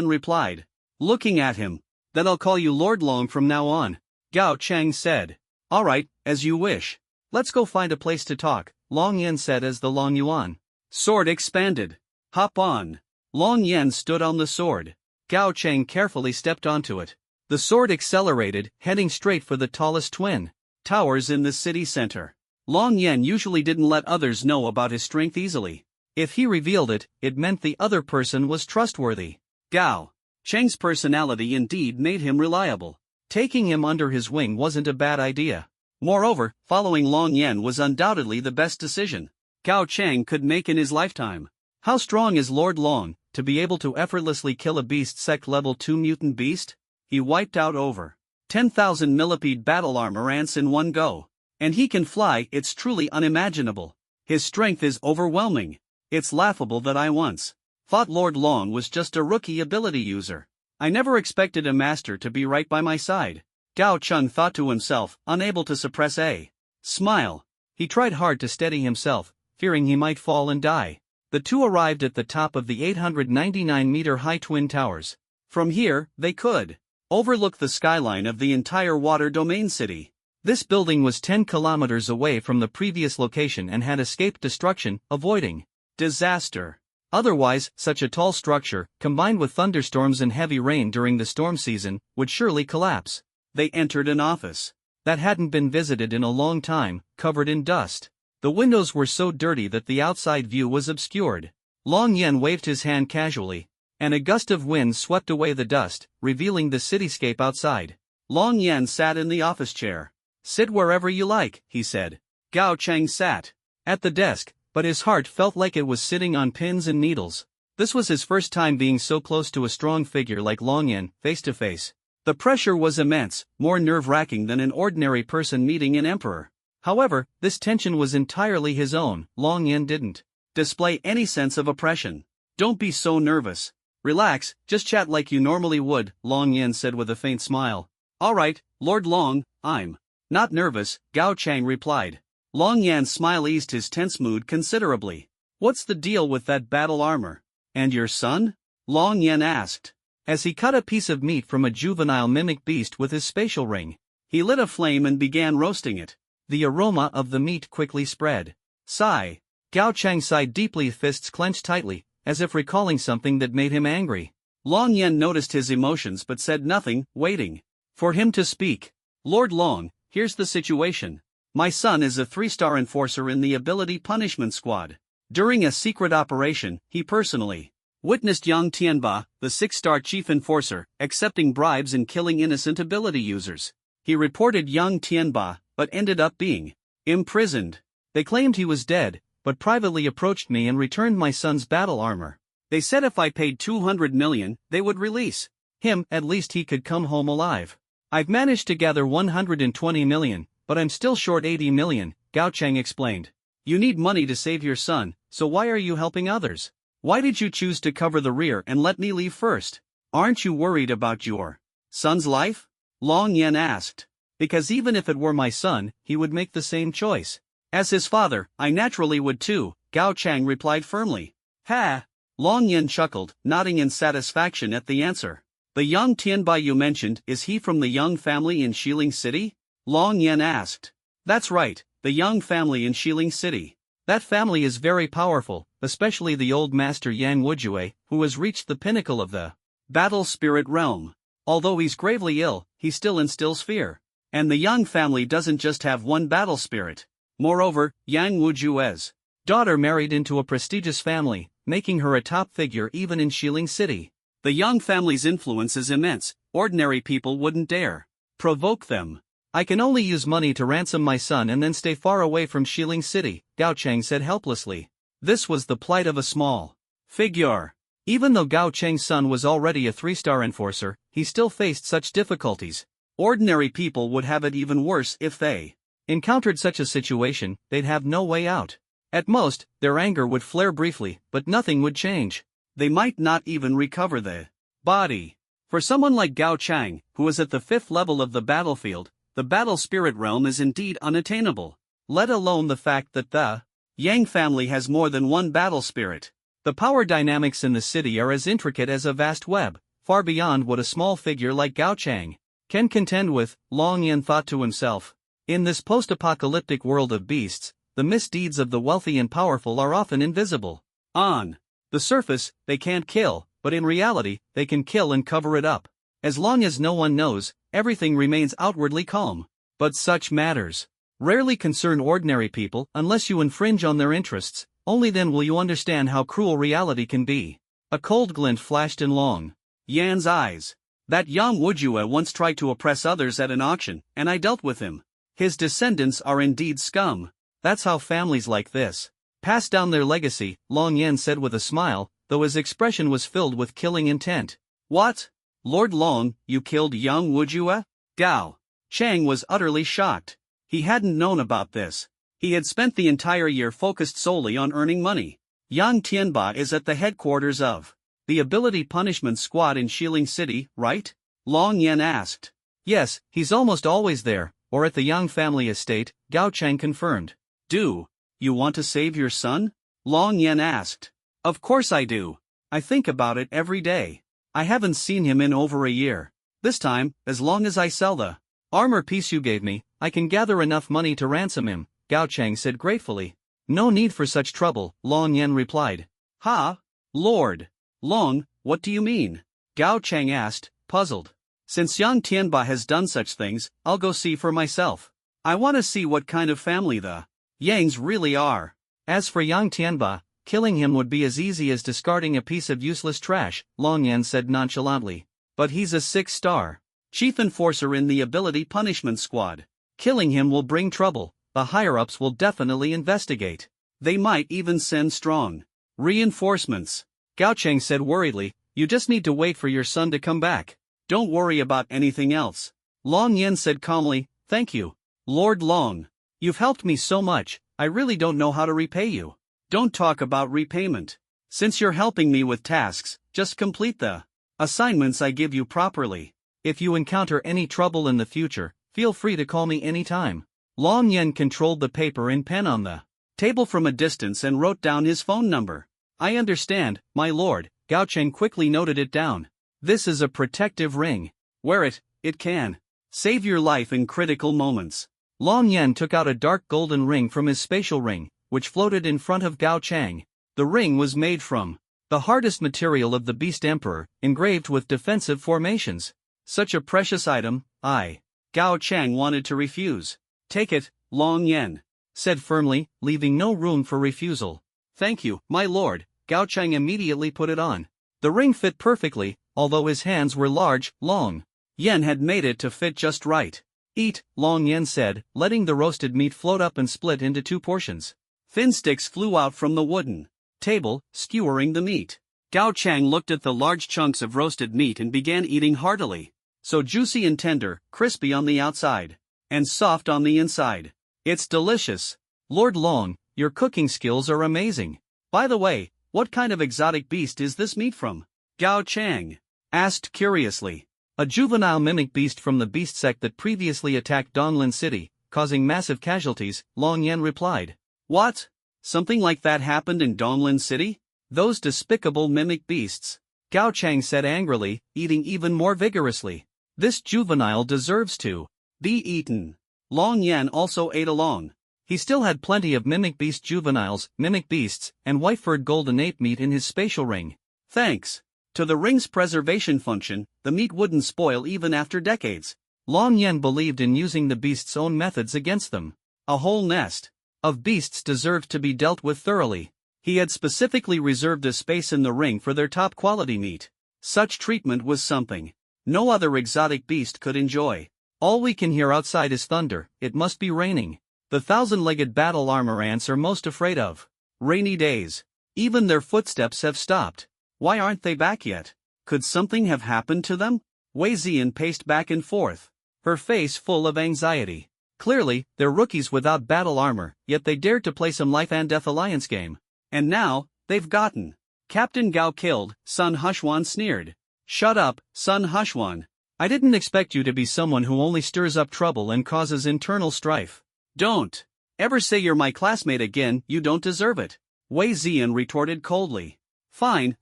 replied, looking at him. Then I'll call you Lord Long from now on, Gao Chang said. All right, as you wish. Let's go find a place to talk, Long Yan said as the Long Yuan Sword expanded. Hop on. Long Yan stood on the sword. Gao Cheng carefully stepped onto it. The sword accelerated, heading straight for the tallest twin towers in the city center. Long Yan usually didn't let others know about his strength easily. If he revealed it, it meant the other person was trustworthy. Gao Cheng's personality indeed made him reliable. Taking him under his wing wasn't a bad idea. Moreover, following Long Yan was undoubtedly the best decision Gao Cheng could make in his lifetime. How strong is Lord Long, to be able to effortlessly kill a beast sect level 2 mutant beast? He wiped out over 10,000 millipede battle armor ants in one go. And he can fly, it's truly unimaginable. His strength is overwhelming. It's laughable that I once thought Lord Long was just a rookie ability user. I never expected a master to be right by my side. Gao Cheng thought to himself, unable to suppress a smile. He tried hard to steady himself, fearing he might fall and die. The two arrived at the top of the 899-meter-high twin towers. From here, they could overlook the skyline of the entire water domain city. This building was 10 kilometers away from the previous location and had escaped destruction, avoiding disaster. Otherwise, such a tall structure, combined with thunderstorms and heavy rain during the storm season, would surely collapse. They entered an office that hadn't been visited in a long time, covered in dust. The windows were so dirty that the outside view was obscured. Long Yan waved his hand casually, and a gust of wind swept away the dust, revealing the cityscape outside. Long Yan sat in the office chair. "Sit wherever you like," he said. Gao Cheng sat at the desk, but his heart felt like it was sitting on pins and needles. This was his first time being so close to a strong figure like Long Yan, face to face. The pressure was immense, more nerve-wracking than an ordinary person meeting an emperor. However, this tension was entirely his own. Long Yan didn't display any sense of oppression. "Don't be so nervous. Relax, just chat like you normally would," Long Yan said with a faint smile. "All right, Lord Long, I'm not nervous," Gao Cheng replied. Long Yan's smile eased his tense mood considerably. "What's the deal with that battle armor? And your son?" Long Yan asked, as he cut a piece of meat from a juvenile mimic beast with his spatial ring. He lit a flame and began roasting it. The aroma of the meat quickly spread. Sigh. Gao Cheng sighed deeply, fists clenched tightly, as if recalling something that made him angry. Long Yan noticed his emotions but said nothing, waiting for him to speak. "Lord Long, here's the situation. My son is a 3-star enforcer in the Ability Punishment Squad. During a secret operation, he personally witnessed Yang Tianba, the 6-star chief enforcer, accepting bribes and killing innocent ability users. He reported Yang Tianba, but ended up being imprisoned. They claimed he was dead, but privately approached me and returned my son's battle armor. They said if I paid 200 million, they would release him, at least he could come home alive. I've managed to gather 120 million, but I'm still short 80 million, Gao Cheng explained. You need money to save your son, so why are you helping others? Why did you choose to cover the rear and let me leave first? Aren't you worried about your son's life? Long Yan asked. Because even if it were my son, he would make the same choice. As his father, I naturally would too, Gao Cheng replied firmly. Ha! Long Yan chuckled, nodding in satisfaction at the answer. The Yang Tianbai you mentioned, is he from the Yang family in Xiling City? Long Yan asked. That's right, the Yang family in Xiling City. That family is very powerful, especially the old master Yang Wujue, who has reached the pinnacle of the battle spirit realm. Although he's gravely ill, he still instills fear. And the Yang family doesn't just have one battle spirit. Moreover, Yang Wujue's daughter married into a prestigious family, making her a top figure even in Xiling City. The Yang family's influence is immense, ordinary people wouldn't dare provoke them. I can only use money to ransom my son and then stay far away from Xiling City, Gao Cheng said helplessly. This was the plight of a small figure. Even though Gao Cheng's son was already a 3-star enforcer, he still faced such difficulties. Ordinary people would have it even worse if they encountered such a situation, they'd have no way out. At most, their anger would flare briefly, but nothing would change. They might not even recover the body. For someone like Gao Cheng, who is at the 5th level of the battlefield, the battle spirit realm is indeed unattainable. Let alone the fact that the Yang family has more than one battle spirit. The power dynamics in the city are as intricate as a vast web, far beyond what a small figure like Gao Cheng can contend with, Long Yan thought to himself. In this post-apocalyptic world of beasts, the misdeeds of the wealthy and powerful are often invisible. On the surface, they can't kill, but in reality, they can kill and cover it up. As long as no one knows, everything remains outwardly calm. But such matters rarely concern ordinary people unless you infringe on their interests. Only then will you understand how cruel reality can be. A cold glint flashed in Long Yan's eyes. That young Wujue once tried to oppress others at an auction, and I dealt with him. His descendants are indeed scum. That's how families like this pass down their legacy, Long Yan said with a smile, though his expression was filled with killing intent. What? Lord Long, you killed young Wujue? Gao Chang was utterly shocked. He hadn't known about this. He had spent the entire year focused solely on earning money. Yang Tianba is at the headquarters of the Ability Punishment Squad in Shilin City, right? Long Yan asked. Yes, he's almost always there, or at the Yang family estate, Gao Chang confirmed. Do you want to save your son? Long Yan asked. Of course I do. I think about it every day. I haven't seen him in over a year. This time, as long as I sell the armor piece you gave me, I can gather enough money to ransom him, Gao Chang said gratefully. No need for such trouble, Long Yan replied. Ha? Lord Long, what do you mean? Gao Chang asked, puzzled. Since Yang Tianba has done such things, I'll go see for myself. I want to see what kind of family the Yangs really are. As for Yang Tianba, killing him would be as easy as discarding a piece of useless trash, Long Yan said nonchalantly. But he's a 6-star chief enforcer in the Ability Punishment Squad. Killing him will bring trouble. The higher-ups will definitely investigate. They might even send strong reinforcements. Gao Chang said worriedly, you just need to wait for your son to come back. Don't worry about anything else. Long Yan said calmly, thank you, Lord Long. You've helped me so much, I really don't know how to repay you. Don't talk about repayment. Since you're helping me with tasks, just complete the assignments I give you properly. If you encounter any trouble in the future, feel free to call me anytime. Long Yan controlled the paper and pen on the table from a distance and wrote down his phone number. I understand, my lord, Gao Cheng quickly noted it down. This is a protective ring. Wear it, it can save your life in critical moments. Long Yan took out a dark golden ring from his spatial ring, which floated in front of Gao Chang. The ring was made from the hardest material of the Beast Emperor, engraved with defensive formations. Such a precious item, Gao Chang wanted to refuse. Take it, Long Yan said firmly, leaving no room for refusal. Thank you, my lord. Gao Chang immediately put it on. The ring fit perfectly, although his hands were large. Long Yan had made it to fit just right. Eat, Long Yan said, letting the roasted meat float up and split into 2 portions. Thin sticks flew out from the wooden table, skewering the meat. Gao Chang looked at the large chunks of roasted meat and began eating heartily. So juicy and tender, crispy on the outside, and soft on the inside. It's delicious. Lord Long, your cooking skills are amazing. By the way, what kind of exotic beast is this meat from? Gao Chang asked curiously. A juvenile mimic beast from the beast sect that previously attacked Donglin City, causing massive casualties, Long Yan replied. What? Something like that happened in Donglin City? Those despicable mimic beasts. Gao Chang said angrily, eating even more vigorously. This juvenile deserves to be eaten. Long Yan also ate along. He still had plenty of mimic beast juveniles, mimic beasts, and white-furred golden ape meat in his spatial ring. Thanks to the ring's preservation function, the meat wouldn't spoil even after decades. Long Yan believed in using the beast's own methods against them. A whole nest of beasts deserved to be dealt with thoroughly. He had specifically reserved a space in the ring for their top-quality meat. Such treatment was something no other exotic beast could enjoy. All we can hear outside is thunder. It must be raining. The 1,000-legged battle armor ants are most afraid of rainy days. Even their footsteps have stopped. Why aren't they back yet? Could something have happened to them? Wei Ziyan paced back and forth, her face full of anxiety. Clearly, they're rookies without battle armor, yet they dared to play some life and death alliance game. And now, they've gotten Captain Gao killed, Sun Hushwan sneered. Shut up, Sun Hushwan. I didn't expect you to be someone who only stirs up trouble and causes internal strife. Don't ever say you're my classmate again, you don't deserve it. Wei Ziyan retorted coldly. Fine,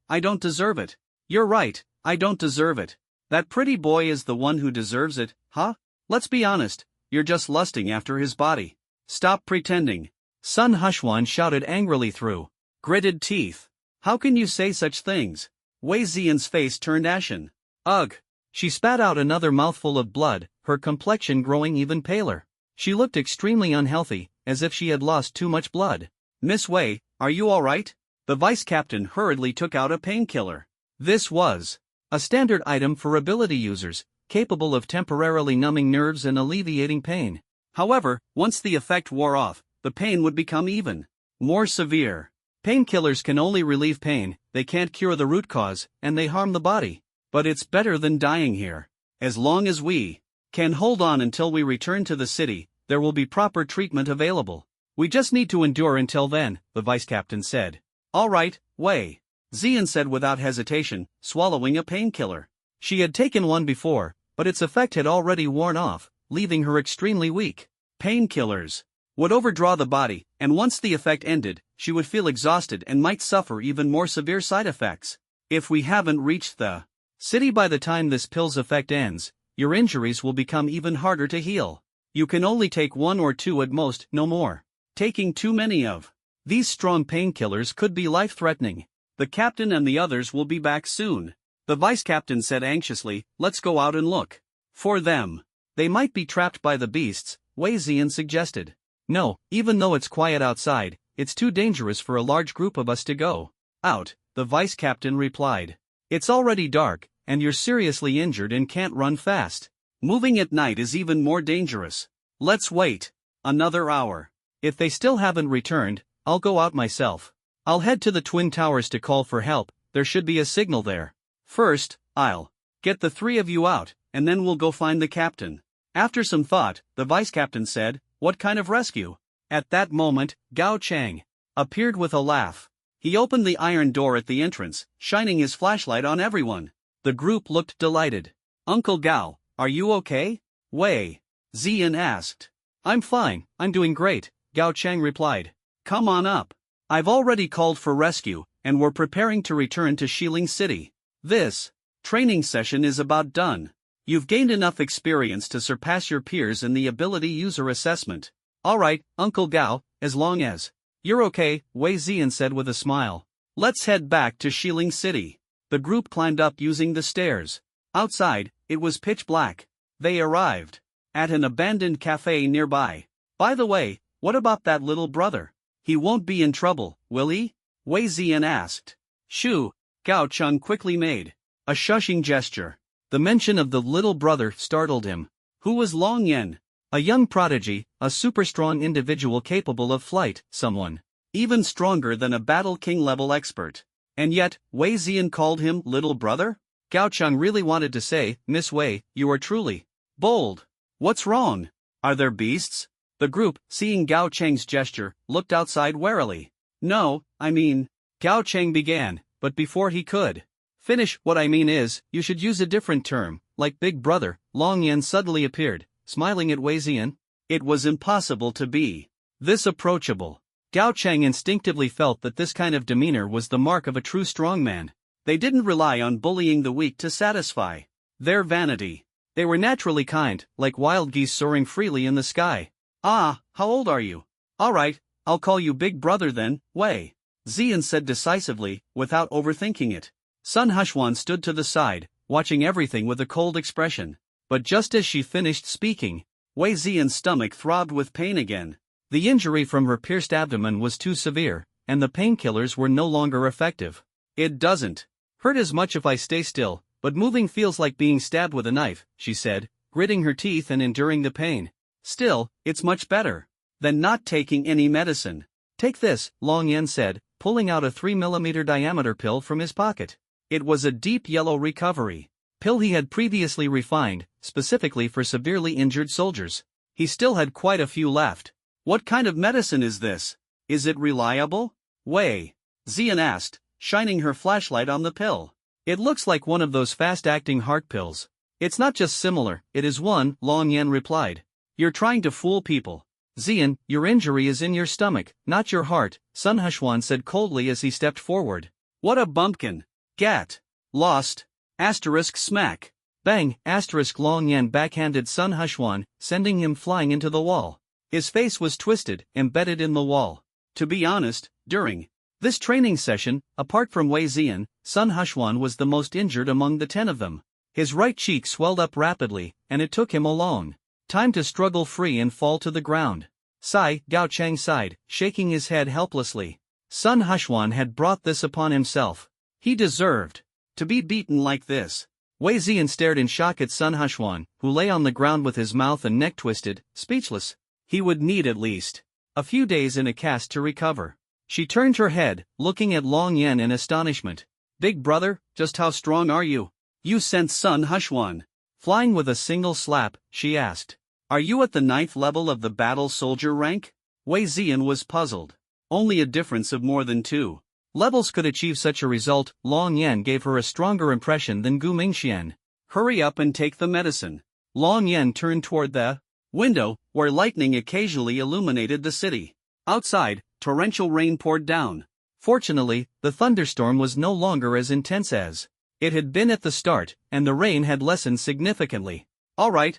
I don't deserve it. You're right, I don't deserve it. That pretty boy is the one who deserves it, huh? Let's be honest, you're just lusting after his body. Stop pretending. Sun Hushwan shouted angrily through gritted teeth. How can you say such things? Wei Xian's face turned ashen. Ugh. She spat out another mouthful of blood, her complexion growing even paler. She looked extremely unhealthy, as if she had lost too much blood. Miss Wei, are you alright? The vice captain hurriedly took out a painkiller. This was a standard item for ability users, capable of temporarily numbing nerves and alleviating pain. However, once the effect wore off, the pain would become even more severe. Painkillers can only relieve pain, they can't cure the root cause, and they harm the body. But it's better than dying here. As long as we can hold on until we return to the city, there will be proper treatment available. We just need to endure until then, the vice captain said. All right, Wei. Xian said without hesitation, swallowing a painkiller. She had taken one before, but its effect had already worn off, leaving her extremely weak. Painkillers would overdraw the body, and once the effect ended, she would feel exhausted and might suffer even more severe side effects. If we haven't reached the city by the time this pill's effect ends, your injuries will become even harder to heal. You can only take 1 or 2 at most, no more. Taking too many of these strong painkillers could be life-threatening. The captain and the others will be back soon. The vice captain said anxiously, let's go out and look for them. They might be trapped by the beasts, Wei Xian suggested. No, even though it's quiet outside, it's too dangerous for a large group of us to go out, the vice captain replied. It's already dark, and you're seriously injured and can't run fast. Moving at night is even more dangerous. Let's wait another hour. If they still haven't returned, I'll go out myself. I'll head to the Twin Towers to call for help, there should be a signal there. First, I'll get the 3 of you out, and then we'll go find the captain. After some thought, the vice captain said, what kind of rescue? At that moment, Gao Chang appeared with a laugh. He opened the iron door at the entrance, shining his flashlight on everyone. The group looked delighted. Uncle Gao, are you okay? Wei Xian asked. I'm fine, I'm doing great, Gao Chang replied. Come on up. I've already called for rescue, and we're preparing to return to Xiling City. This training session is about done. You've gained enough experience to surpass your peers in the ability user assessment. Alright, Uncle Gao, as long as you're okay, Wei Xian said with a smile. Let's head back to Xiling City. The group climbed up using the stairs. Outside, it was pitch black. They arrived at an abandoned cafe nearby. By the way, what about that little brother? He won't be in trouble, will he? Wei Xian asked. Shoo, Gao Cheng quickly made a shushing gesture. The mention of the little brother startled him. Who was Long Yan? A young prodigy, a super-strong individual capable of flight, someone even stronger than a Battle King level expert. And yet, Wei Xian called him little brother? Gao Cheng really wanted to say, Miss Wei, you are truly bold. What's wrong? Are there beasts? The group, seeing Gao Cheng's gesture, looked outside warily. No, I mean, Gao Cheng began, but before he could finish, what I mean is, you should use a different term, like big brother. Long Yan suddenly appeared, smiling at Wei Xian. It was impossible to be this approachable. Gao Cheng instinctively felt that this kind of demeanor was the mark of a true strongman. They didn't rely on bullying the weak to satisfy their vanity. They were naturally kind, like wild geese soaring freely in the sky. Ah, how old are you? Alright, I'll call you big brother then, Wei Xian said decisively, without overthinking it. Sun Hushwan stood to the side, watching everything with a cold expression. But just as she finished speaking, Wei Xian's stomach throbbed with pain again. The injury from her pierced abdomen was too severe, and the painkillers were no longer effective. It doesn't hurt as much if I stay still, but moving feels like being stabbed with a knife, she said, gritting her teeth and enduring the pain. Still, it's much better than not taking any medicine. Take this, Long Yan said, pulling out a 3mm diameter pill from his pocket. It was a deep yellow recovery pill he had previously refined, specifically for severely injured soldiers. He still had quite a few left. What kind of medicine is this? Is it reliable? Wei Xian asked, shining her flashlight on the pill. It looks like one of those fast-acting heart pills. It's not just similar, it is one, Long Yan replied. You're trying to fool people. Xian, your injury is in your stomach, not your heart, Sun Hushwan said coldly as he stepped forward. What a bumpkin. Gat. Lost. Asterisk smack. Bang, asterisk Long Yan backhanded Sun Hushwan, sending him flying into the wall. His face was twisted, embedded in the wall. To be honest, during this training session, apart from Wei Ziyan, Sun Hushwan was the most injured among the 10 of them. His right cheek swelled up rapidly, and it took him a long time to struggle free and fall to the ground. Sigh, Gao Chang sighed, shaking his head helplessly. Sun Hushwan had brought this upon himself. He deserved to be beaten like this. Wei Ziyan stared in shock at Sun Hushwan, who lay on the ground with his mouth and neck twisted, speechless. He would need at least a few days in a cast to recover. She turned her head, looking at Long Yan in astonishment. Big brother, just how strong are you? You sent Sun Hushwan flying with a single slap, she asked. Are you at the 9th level of the battle soldier rank? Wei Ziyan was puzzled. Only a difference of more than 2 levels could achieve such a result. Long Yan gave her a stronger impression than Gu Mingxian. Hurry up and take the medicine. Long Yan turned toward the window, where lightning occasionally illuminated the city. Outside, torrential rain poured down. Fortunately, the thunderstorm was no longer as intense as it had been at the start, and the rain had lessened significantly. All right.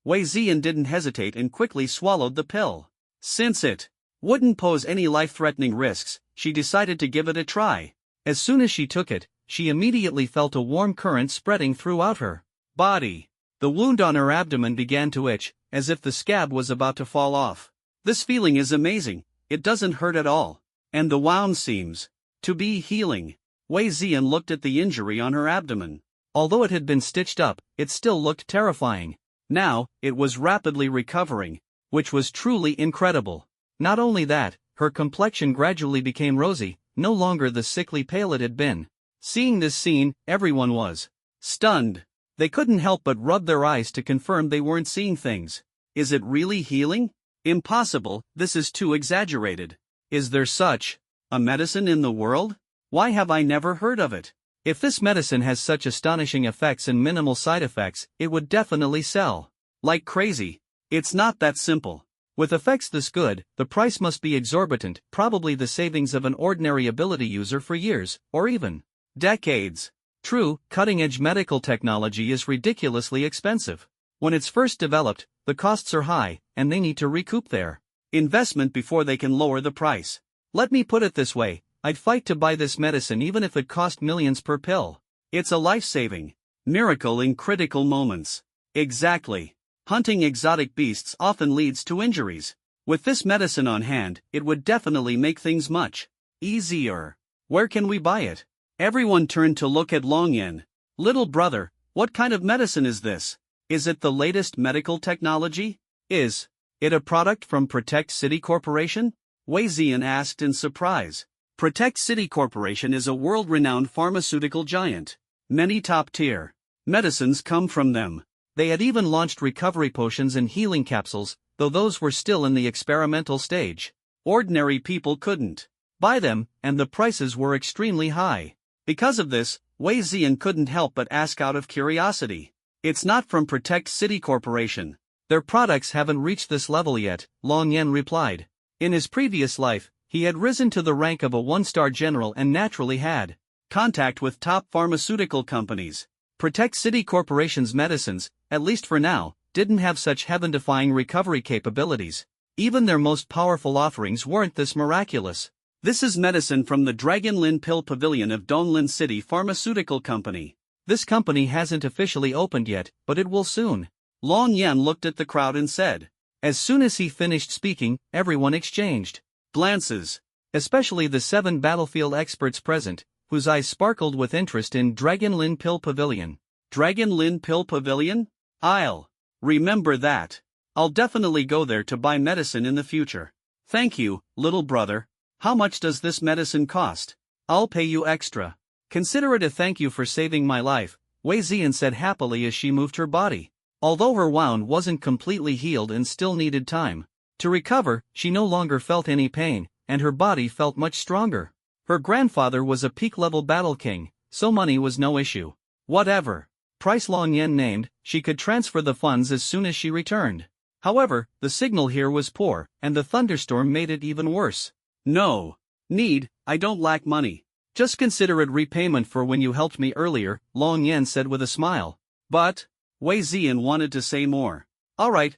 Wei Ziyan didn't hesitate and quickly swallowed the pill. Since it wouldn't pose any life-threatening risks, she decided to give it a try. As soon as she took it, she immediately felt a warm current spreading throughout her body. The wound on her abdomen began to itch, as if the scab was about to fall off. This feeling is amazing, it doesn't hurt at all. And the wound seems to be healing. Wei Ziyan looked at the injury on her abdomen. Although it had been stitched up, it still looked terrifying. Now, it was rapidly recovering, which was truly incredible. Not only that, her complexion gradually became rosy, no longer the sickly pale it had been. Seeing this scene, everyone was stunned. They couldn't help but rub their eyes to confirm they weren't seeing things. Is it really healing? Impossible, this is too exaggerated. Is there such a medicine in the world? Why have I never heard of it? If this medicine has such astonishing effects and minimal side effects, it would definitely sell like crazy. It's not that simple. With effects this good, the price must be exorbitant, probably the savings of an ordinary ability user for years, or even decades. True, cutting-edge medical technology is ridiculously expensive. When it's first developed, the costs are high, and they need to recoup their investment before they can lower the price. Let me put it this way, I'd fight to buy this medicine even if it cost millions per pill. It's a life-saving miracle in critical moments. Exactly. Hunting exotic beasts often leads to injuries. With this medicine on hand, it would definitely make things much easier. Where can we buy it? Everyone turned to look at Long Yan. Little brother, what kind of medicine is this? Is it the latest medical technology? Is it a product from Protect City Corporation? Wei Ziyan asked in surprise. Protect City Corporation is a world-renowned pharmaceutical giant. Many top-tier medicines come from them. They had even launched recovery potions and healing capsules, though those were still in the experimental stage. Ordinary people couldn't buy them, and the prices were extremely high. Because of this, Wei Ziyan couldn't help but ask out of curiosity. It's not from Protect City Corporation. Their products haven't reached this level yet, Long Yan replied. In his previous life, he had risen to the rank of a one-star general and naturally had contact with top pharmaceutical companies. Protect City Corporation's medicines, at least for now, didn't have such heaven-defying recovery capabilities. Even their most powerful offerings weren't this miraculous. This is medicine from the Dragon Lin Pill Pavilion of Donglin City Pharmaceutical Company. This company hasn't officially opened yet, but it will soon. Long Yan looked at the crowd and said. As soon as he finished speaking, everyone exchanged glances, especially the 7 battlefield experts present, whose eyes sparkled with interest in Dragon Lin Pill Pavilion. Dragon Lin Pill Pavilion? I'll remember that. I'll definitely go there to buy medicine in the future. Thank you, little brother. How much does this medicine cost? I'll pay you extra. Consider it a thank you for saving my life, Wei Ziyan said happily as she moved her body. Although her wound wasn't completely healed and still needed time to recover, she no longer felt any pain, and her body felt much stronger. Her grandfather was a peak-level battle king, so money was no issue. Whatever price Long Yan named, she could transfer the funds as soon as she returned. However, the signal here was poor, and the thunderstorm made it even worse. No need, I don't lack money. Just consider it repayment for when you helped me earlier, Long Yan said with a smile. But Wei Ziyan wanted to say more. Alright,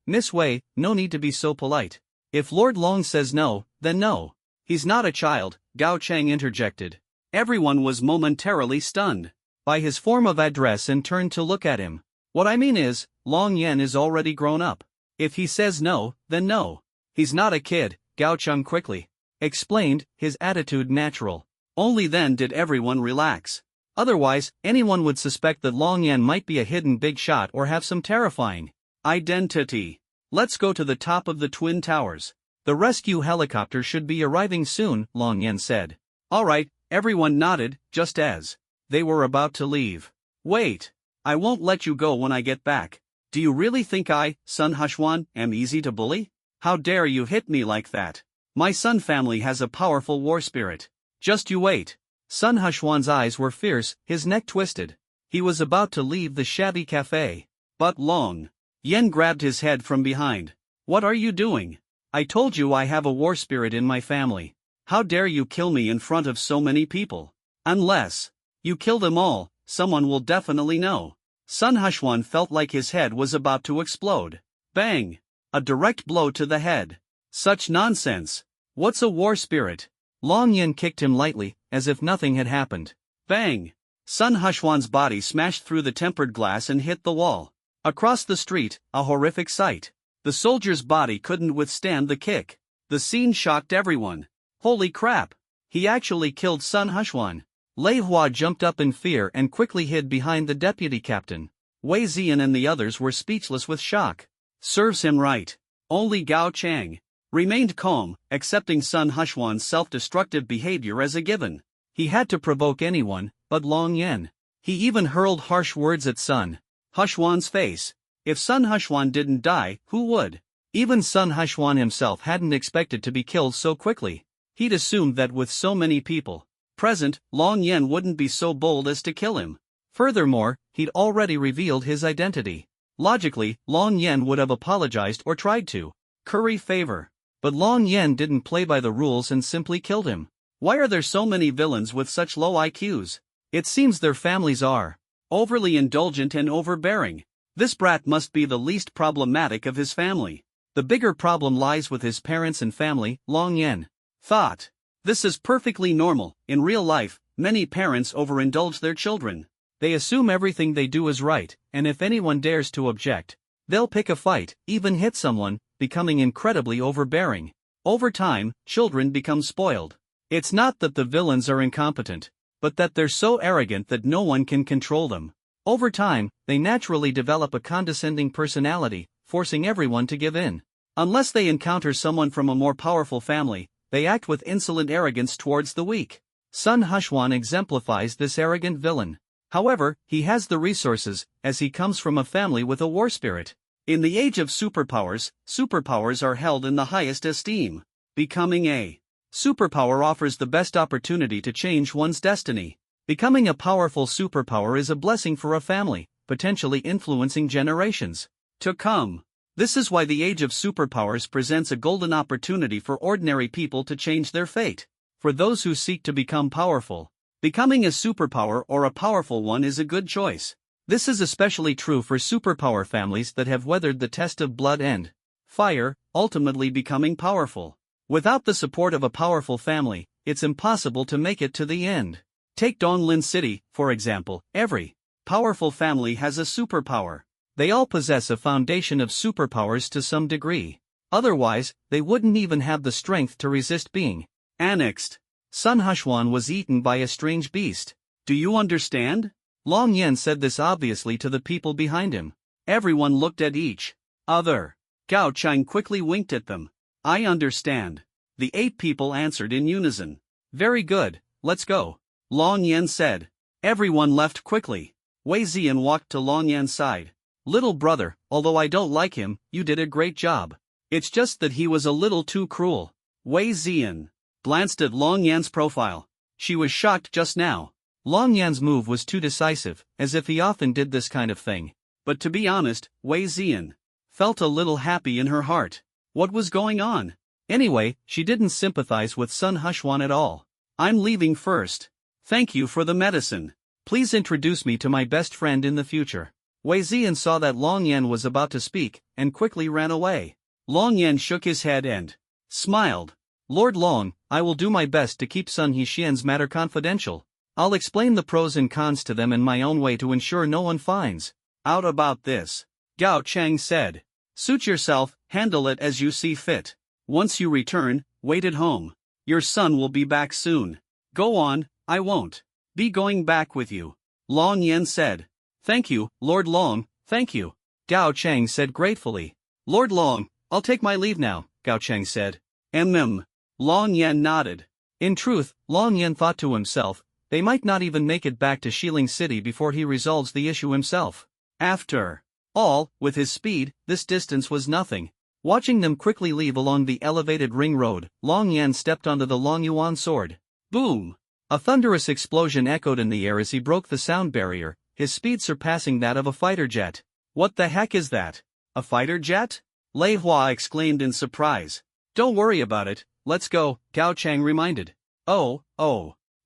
Miss Wei, no need to be so polite. If Lord Long says no, then no. He's not a child, Gao Chang interjected. Everyone was momentarily stunned by his form of address and turned to look at him. What I mean is, Long Yan is already grown up. If he says no, then no. He's not a kid, Gao Cheng quickly explained, his attitude natural. Only then did everyone relax. Otherwise, anyone would suspect that Long Yan might be a hidden big shot or have some terrifying identity. Let's go to the top of the Twin Towers. The rescue helicopter should be arriving soon, Long Yan said. Alright, everyone nodded, just as they were about to leave. Wait. I won't let you go when I get back. Do you really think I, Sun Hushwan, am easy to bully? How dare you hit me like that? My Sun family has a powerful war spirit. Just you wait. Sun Hushwan's eyes were fierce, his neck twisted. He was about to leave the shabby cafe. But Long Yan grabbed his head from behind. What are you doing? I told you I have a war spirit in my family. How dare you kill me in front of so many people? Unless you kill them all, someone will definitely know. Sun Hushwan felt like his head was about to explode. Bang! A direct blow to the head. Such nonsense. What's a war spirit? Long Yan kicked him lightly, as if nothing had happened. Bang! Sun Hushwan's body smashed through the tempered glass and hit the wall. Across the street, a horrific sight. The soldier's body couldn't withstand the kick. The scene shocked everyone. Holy crap! He actually killed Sun Hushwan. Lei Hua jumped up in fear and quickly hid behind the deputy captain. Wei Ziyan and the others were speechless with shock. Serves him right. Only Gao Chang remained calm, accepting Sun Hushwan's self-destructive behavior as a given. He had to provoke anyone, but Long Yan. He even hurled harsh words at Sun Hushwan's face. If Sun Hushwan didn't die, who would? Even Sun Hushwan himself hadn't expected to be killed so quickly. He'd assumed that with so many people present, Long Yan wouldn't be so bold as to kill him. Furthermore, he'd already revealed his identity. Logically, Long Yan would have apologized or tried to curry favor. But Long Yan didn't play by the rules and simply killed him. Why are there so many villains with such low IQs? It seems their families are overly indulgent and overbearing. This brat must be the least problematic of his family. The bigger problem lies with his parents and family, Long Yan thought. This is perfectly normal. In real life, many parents overindulge their children. They assume everything they do is right, and if anyone dares to object, they'll pick a fight, even hit someone, becoming incredibly overbearing. Over time, children become spoiled. It's not that the villains are incompetent, but that they're so arrogant that no one can control them. Over time, they naturally develop a condescending personality, forcing everyone to give in. Unless they encounter someone from a more powerful family, they act with insolent arrogance towards the weak. Sun Hushwan exemplifies this arrogant villain. However, he has the resources, as he comes from a family with a war spirit. In the age of superpowers are held in the highest esteem. Becoming a superpower offers the best opportunity to change one's destiny. Becoming a powerful superpower is a blessing for a family, potentially influencing generations to come. This is why the age of superpowers presents a golden opportunity for ordinary people to change their fate. For those who seek to become powerful, becoming a superpower or a powerful one is a good choice. This is especially true for superpower families that have weathered the test of blood and fire, ultimately becoming powerful. Without the support of a powerful family, it's impossible to make it to the end. Take Donglin City, for example. Every powerful family has a superpower. They all possess a foundation of superpowers to some degree. Otherwise, they wouldn't even have the strength to resist being annexed. Sun Hushwan was eaten by a strange beast. Do you understand? Long Yan said this obviously to the people behind him. Everyone looked at each other. Gao Chang quickly winked at them. I understand. The 8 people answered in unison. Very good, let's go. Long Yan said. Everyone left quickly. Wei Ziyan walked to Long Yan's side. Little brother, although I don't like him, you did a great job. It's just that he was a little too cruel. Wei Ziyan glanced at Long Yan's profile. She was shocked just now. Long Yan's move was too decisive, as if he often did this kind of thing. But to be honest, Wei Ziyan felt a little happy in her heart. What was going on? Anyway, she didn't sympathize with Sun Hushwan at all. I'm leaving first. Thank you for the medicine. Please introduce me to my best friend in the future. Wei Ziyan saw that Long Yan was about to speak, and quickly ran away. Long Yan shook his head and smiled. Lord Long, I will do my best to keep Sun Hexian's matter confidential. I'll explain the pros and cons to them in my own way to ensure no one finds out about this. Gao Cheng said. Suit yourself, handle it as you see fit. Once you return, wait at home. Your son will be back soon. Go on, I won't be going back with you. Long Yan said. Thank you, Lord Long, thank you. Gao Cheng said gratefully. Lord Long, I'll take my leave now, Gao Cheng said. Long Yan nodded. In truth, Long Yan thought to himself, they might not even make it back to Xiling City before he resolves the issue himself. After all, with his speed, this distance was nothing. Watching them quickly leave along the elevated ring road, Long Yan stepped onto the Long Yuan sword. Boom! A thunderous explosion echoed in the air as he broke the sound barrier, his speed surpassing that of a fighter jet. What the heck is that? A fighter jet? Lei Hua exclaimed in surprise. Don't worry about it, let's go, Gao Cheng reminded. Oh.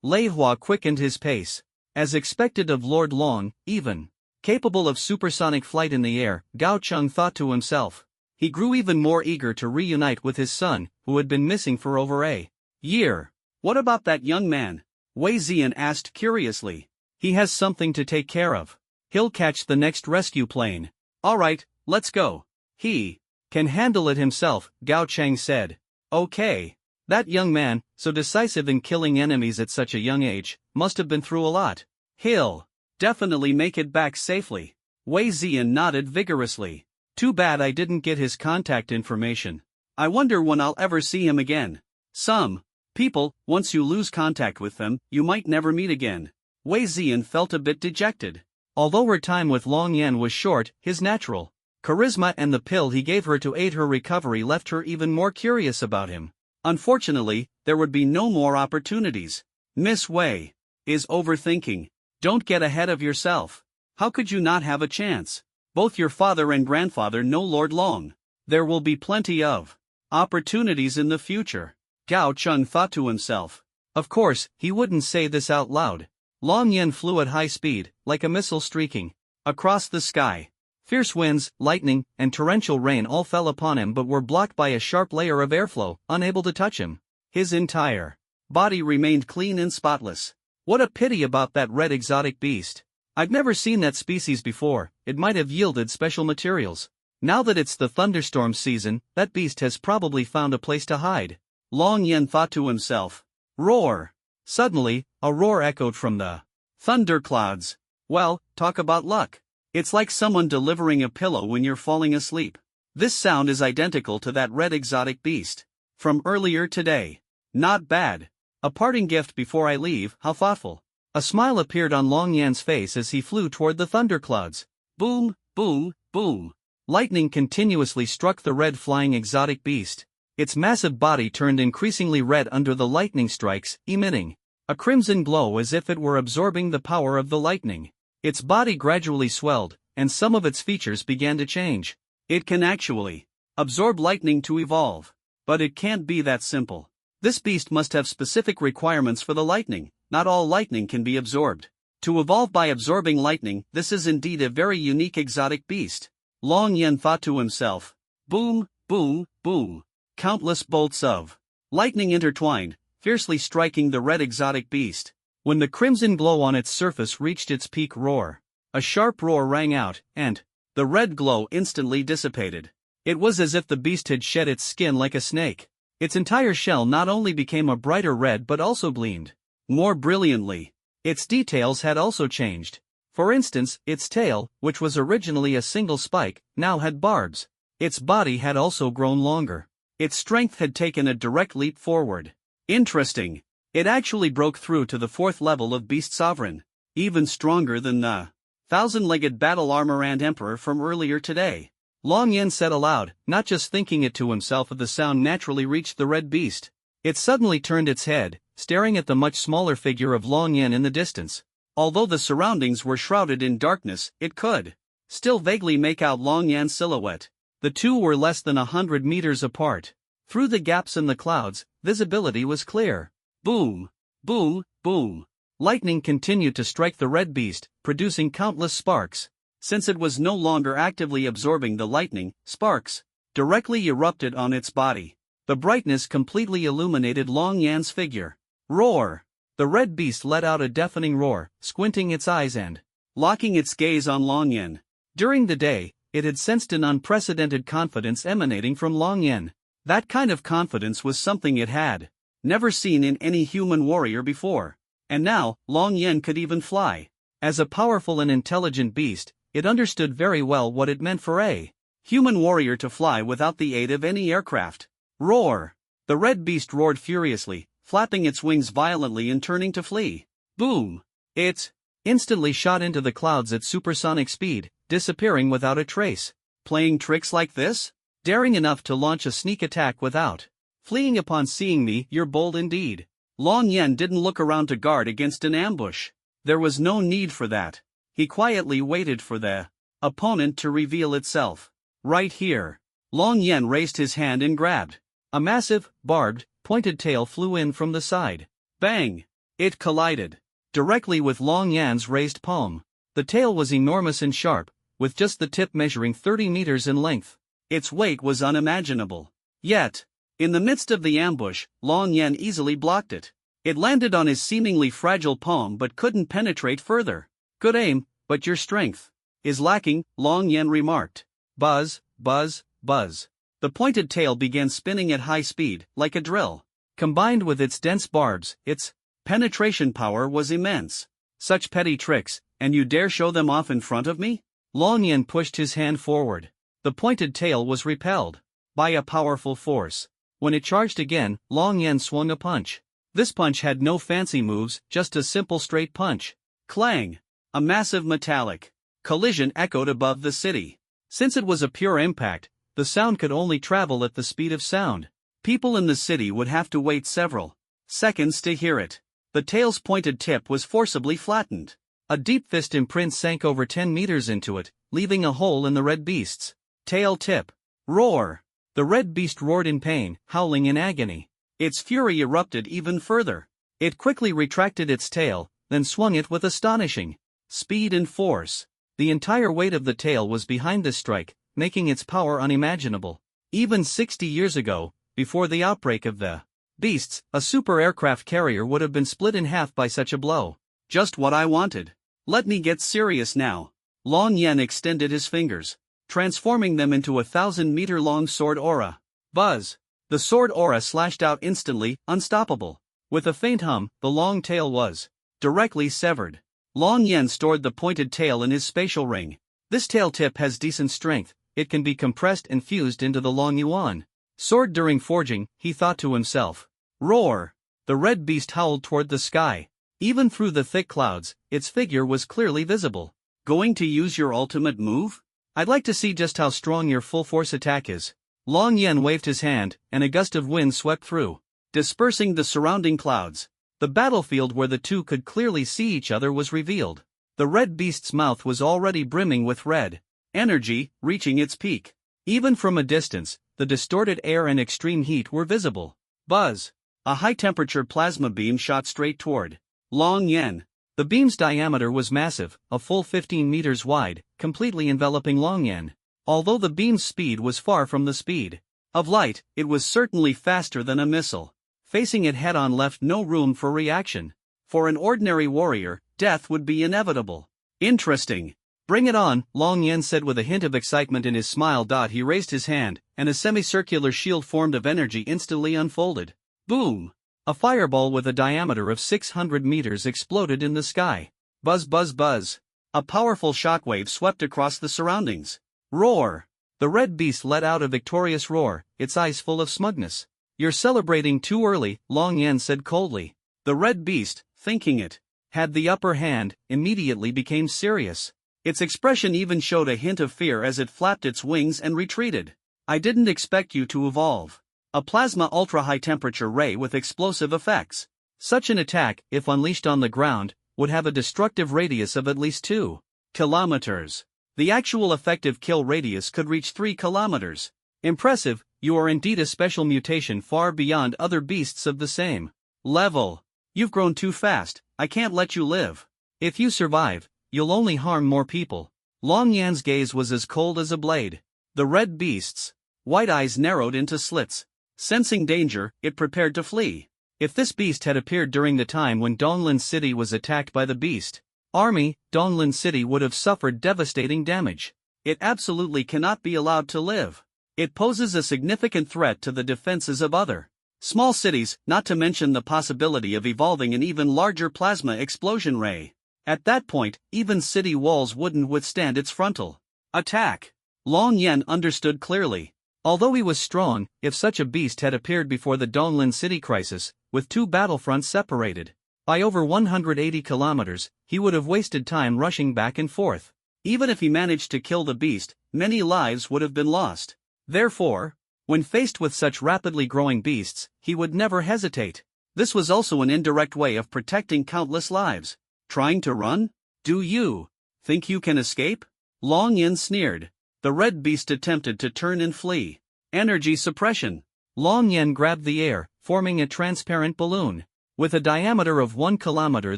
Lei Hua quickened his pace. As expected of Lord Long, even capable of supersonic flight in the air, Gao Cheng thought to himself. He grew even more eager to reunite with his son, who had been missing for over a year. What about that young man? Wei Ziyan asked curiously. He has something to take care of. He'll catch the next rescue plane. Alright, let's go. He can handle it himself, Gao Cheng said. Okay. That young man, so decisive in killing enemies at such a young age, must have been through a lot. He'll definitely make it back safely. Wei Ziyan nodded vigorously. Too bad I didn't get his contact information. I wonder when I'll ever see him again. Some people, once you lose contact with them, you might never meet again. Wei Ziyan felt a bit dejected. Although her time with Long Yan was short, his natural charisma and the pill he gave her to aid her recovery left her even more curious about him. Unfortunately, there would be no more opportunities. Miss Wei is overthinking. Don't get ahead of yourself. How could you not have a chance? Both your father and grandfather know Lord Long. There will be plenty of opportunities in the future. Gao Cheng thought to himself. Of course, he wouldn't say this out loud. Long Yan flew at high speed, like a missile streaking across the sky. Fierce winds, lightning, and torrential rain all fell upon him but were blocked by a sharp layer of airflow, unable to touch him. His entire body remained clean and spotless. What a pity about that red exotic beast. I've never seen that species before, it might have yielded special materials. Now that it's the thunderstorm season, that beast has probably found a place to hide. Long Yan thought to himself. Roar! Suddenly, a roar echoed from the thunderclouds. Well, talk about luck. It's like someone delivering a pillow when you're falling asleep. This sound is identical to that red exotic beast from earlier today. Not bad. A parting gift before I leave, how thoughtful. A smile appeared on Long Yan's face as he flew toward the thunderclouds. Boom, boom, boom. Lightning continuously struck the red flying exotic beast. Its massive body turned increasingly red under the lightning strikes, emitting a crimson glow as if it were absorbing the power of the lightning. Its body gradually swelled, and some of its features began to change. It can actually absorb lightning to evolve. But it can't be that simple. This beast must have specific requirements for the lightning. Not all lightning can be absorbed. To evolve by absorbing lightning, this is indeed a very unique exotic beast. Long Yan thought to himself. Boom, boom, boom. Countless bolts of lightning intertwined, fiercely striking the red exotic beast. When the crimson glow on its surface reached its peak roar, a sharp roar rang out, and the red glow instantly dissipated. It was as if the beast had shed its skin like a snake. Its entire shell not only became a brighter red but also gleamed more brilliantly. Its details had also changed. For instance, its tail, which was originally a single spike, now had barbs. Its body had also grown longer. Its strength had taken a direct leap forward. Interesting. It actually broke through to the 4th level of Beast Sovereign. Even stronger than the thousand-legged battle armor and emperor from earlier today. Long Yan said aloud, not just thinking it to himself as the sound naturally reached the red beast. It suddenly turned its head, staring at the much smaller figure of Long Yan in the distance. Although the surroundings were shrouded in darkness, it could still vaguely make out Long Yan's silhouette. The two were less than 100 meters apart. Through the gaps in the clouds, visibility was clear. Boom, boom, boom. Lightning continued to strike the red beast, producing countless sparks. since it was no longer actively absorbing the lightning, sparks directly erupted on its body. The brightness completely illuminated Long Yan's figure. Roar! The red beast let out a deafening roar, squinting its eyes and locking its gaze on Long Yan. During the day, it had sensed an unprecedented confidence emanating from Long Yan. That kind of confidence was something it had never seen in any human warrior before. And now, Long Yan could even fly. As a powerful and intelligent beast, it understood very well what it meant for a human warrior to fly without the aid of any aircraft. Roar! The red beast roared furiously, flapping its wings violently and turning to flee. Boom! It instantly shot into the clouds at supersonic speed, disappearing without a trace. Playing tricks like this? Daring enough to launch a sneak attack without fleeing upon seeing me, you're bold indeed. Long Yan didn't look around to guard against an ambush. There was no need for that. He quietly waited for the opponent to reveal itself. Right here. Long Yan raised his hand and grabbed. A massive, barbed, pointed tail flew in from the side. Bang! It collided directly with Long Yan's raised palm. The tail was enormous and sharp, with just the tip measuring 30 meters in length. Its weight was unimaginable. Yet, in the midst of the ambush, Long Yan easily blocked it. It landed on his seemingly fragile palm but couldn't penetrate further. Good aim, but your strength is lacking, Long Yan remarked. Buzz, buzz, buzz. The pointed tail began spinning at high speed, like a drill. Combined with its dense barbs, its penetration power was immense. Such petty tricks, and you dare show them off in front of me? Long Yan pushed his hand forward. The pointed tail was repelled by a powerful force. When it charged again, Long Yan swung a punch. This punch had no fancy moves, just a simple straight punch. Clang! A massive metallic collision echoed above the city. Since it was a pure impact, the sound could only travel at the speed of sound. People in the city would have to wait several seconds to hear it. The tail's pointed tip was forcibly flattened. A deep fist imprint sank over 10 meters into it, leaving a hole in the red beast's tail tip. Roar! The red beast roared in pain, howling in agony. Its fury erupted even further. It quickly retracted its tail, then swung it with astonishing speed and force. The entire weight of the tail was behind this strike, making its power unimaginable. Even 60 years ago, before the outbreak of the beasts, a super aircraft carrier would have been split in half by such a blow. Just what I wanted. Let me get serious now. Long Yan extended his fingers, transforming them into a 1,000-meter-long sword aura. Buzz! The sword aura slashed out instantly, unstoppable. With a faint hum, the long tail was directly severed. Long Yan stored the pointed tail in his spatial ring. This tail tip has decent strength, it can be compressed and fused into the long yuan sword during forging, he thought to himself. Roar! The red beast howled toward the sky. Even through the thick clouds, its figure was clearly visible. Going to use your ultimate move? I'd like to see just how strong your full-force attack is. Long Yan waved his hand, and a gust of wind swept through, dispersing the surrounding clouds. The battlefield where the two could clearly see each other was revealed. The red beast's mouth was already brimming with red energy, reaching its peak. Even from a distance, the distorted air and extreme heat were visible. Buzz! A high-temperature plasma beam shot straight toward Long Yan. The beam's diameter was massive, a full 15 meters wide, completely enveloping Long Yan. Although the beam's speed was far from the speed of light, it was certainly faster than a missile. Facing it head-on left no room for reaction. For an ordinary warrior, death would be inevitable. Interesting. Bring it on, Long Yan said with a hint of excitement in his smile. He raised his hand, and a semicircular shield formed of energy instantly unfolded. Boom! A fireball with a diameter of 600 meters exploded in the sky. Buzz buzz buzz. A powerful shockwave swept across the surroundings. Roar! The red beast let out a victorious roar, its eyes full of smugness. You're celebrating too early, Long Yan said coldly. The red beast, thinking it had the upper hand, immediately became serious. Its expression even showed a hint of fear as it flapped its wings and retreated. I didn't expect you to evolve a plasma ultra-high temperature ray with explosive effects. Such an attack, if unleashed on the ground, would have a destructive radius of at least 2 kilometers. The actual effective kill radius could reach 3 kilometers. Impressive, you are indeed a special mutation far beyond other beasts of the same level. You've grown too fast, I can't let you live. If you survive, you'll only harm more people. Long Yan's gaze was as cold as a blade. The red beast's white eyes narrowed into slits. Sensing danger, it prepared to flee. If this beast had appeared during the time when Donglin City was attacked by the beast army, Donglin City would have suffered devastating damage. It absolutely cannot be allowed to live. It poses a significant threat to the defenses of other small cities, not to mention the possibility of evolving an even larger plasma explosion ray. At that point, even city walls wouldn't withstand its frontal attack. Long Yan understood clearly. Although he was strong, if such a beast had appeared before the Donglin City crisis, with two battlefronts separated by over 180 kilometers, he would have wasted time rushing back and forth. Even if he managed to kill the beast, many lives would have been lost. Therefore, when faced with such rapidly growing beasts, he would never hesitate. This was also an indirect way of protecting countless lives. Trying to run? Do you think you can escape? Long Yan sneered. The red beast attempted to turn and flee. Energy suppression. Long Yan grabbed the air, forming a transparent balloon with a diameter of 1 kilometer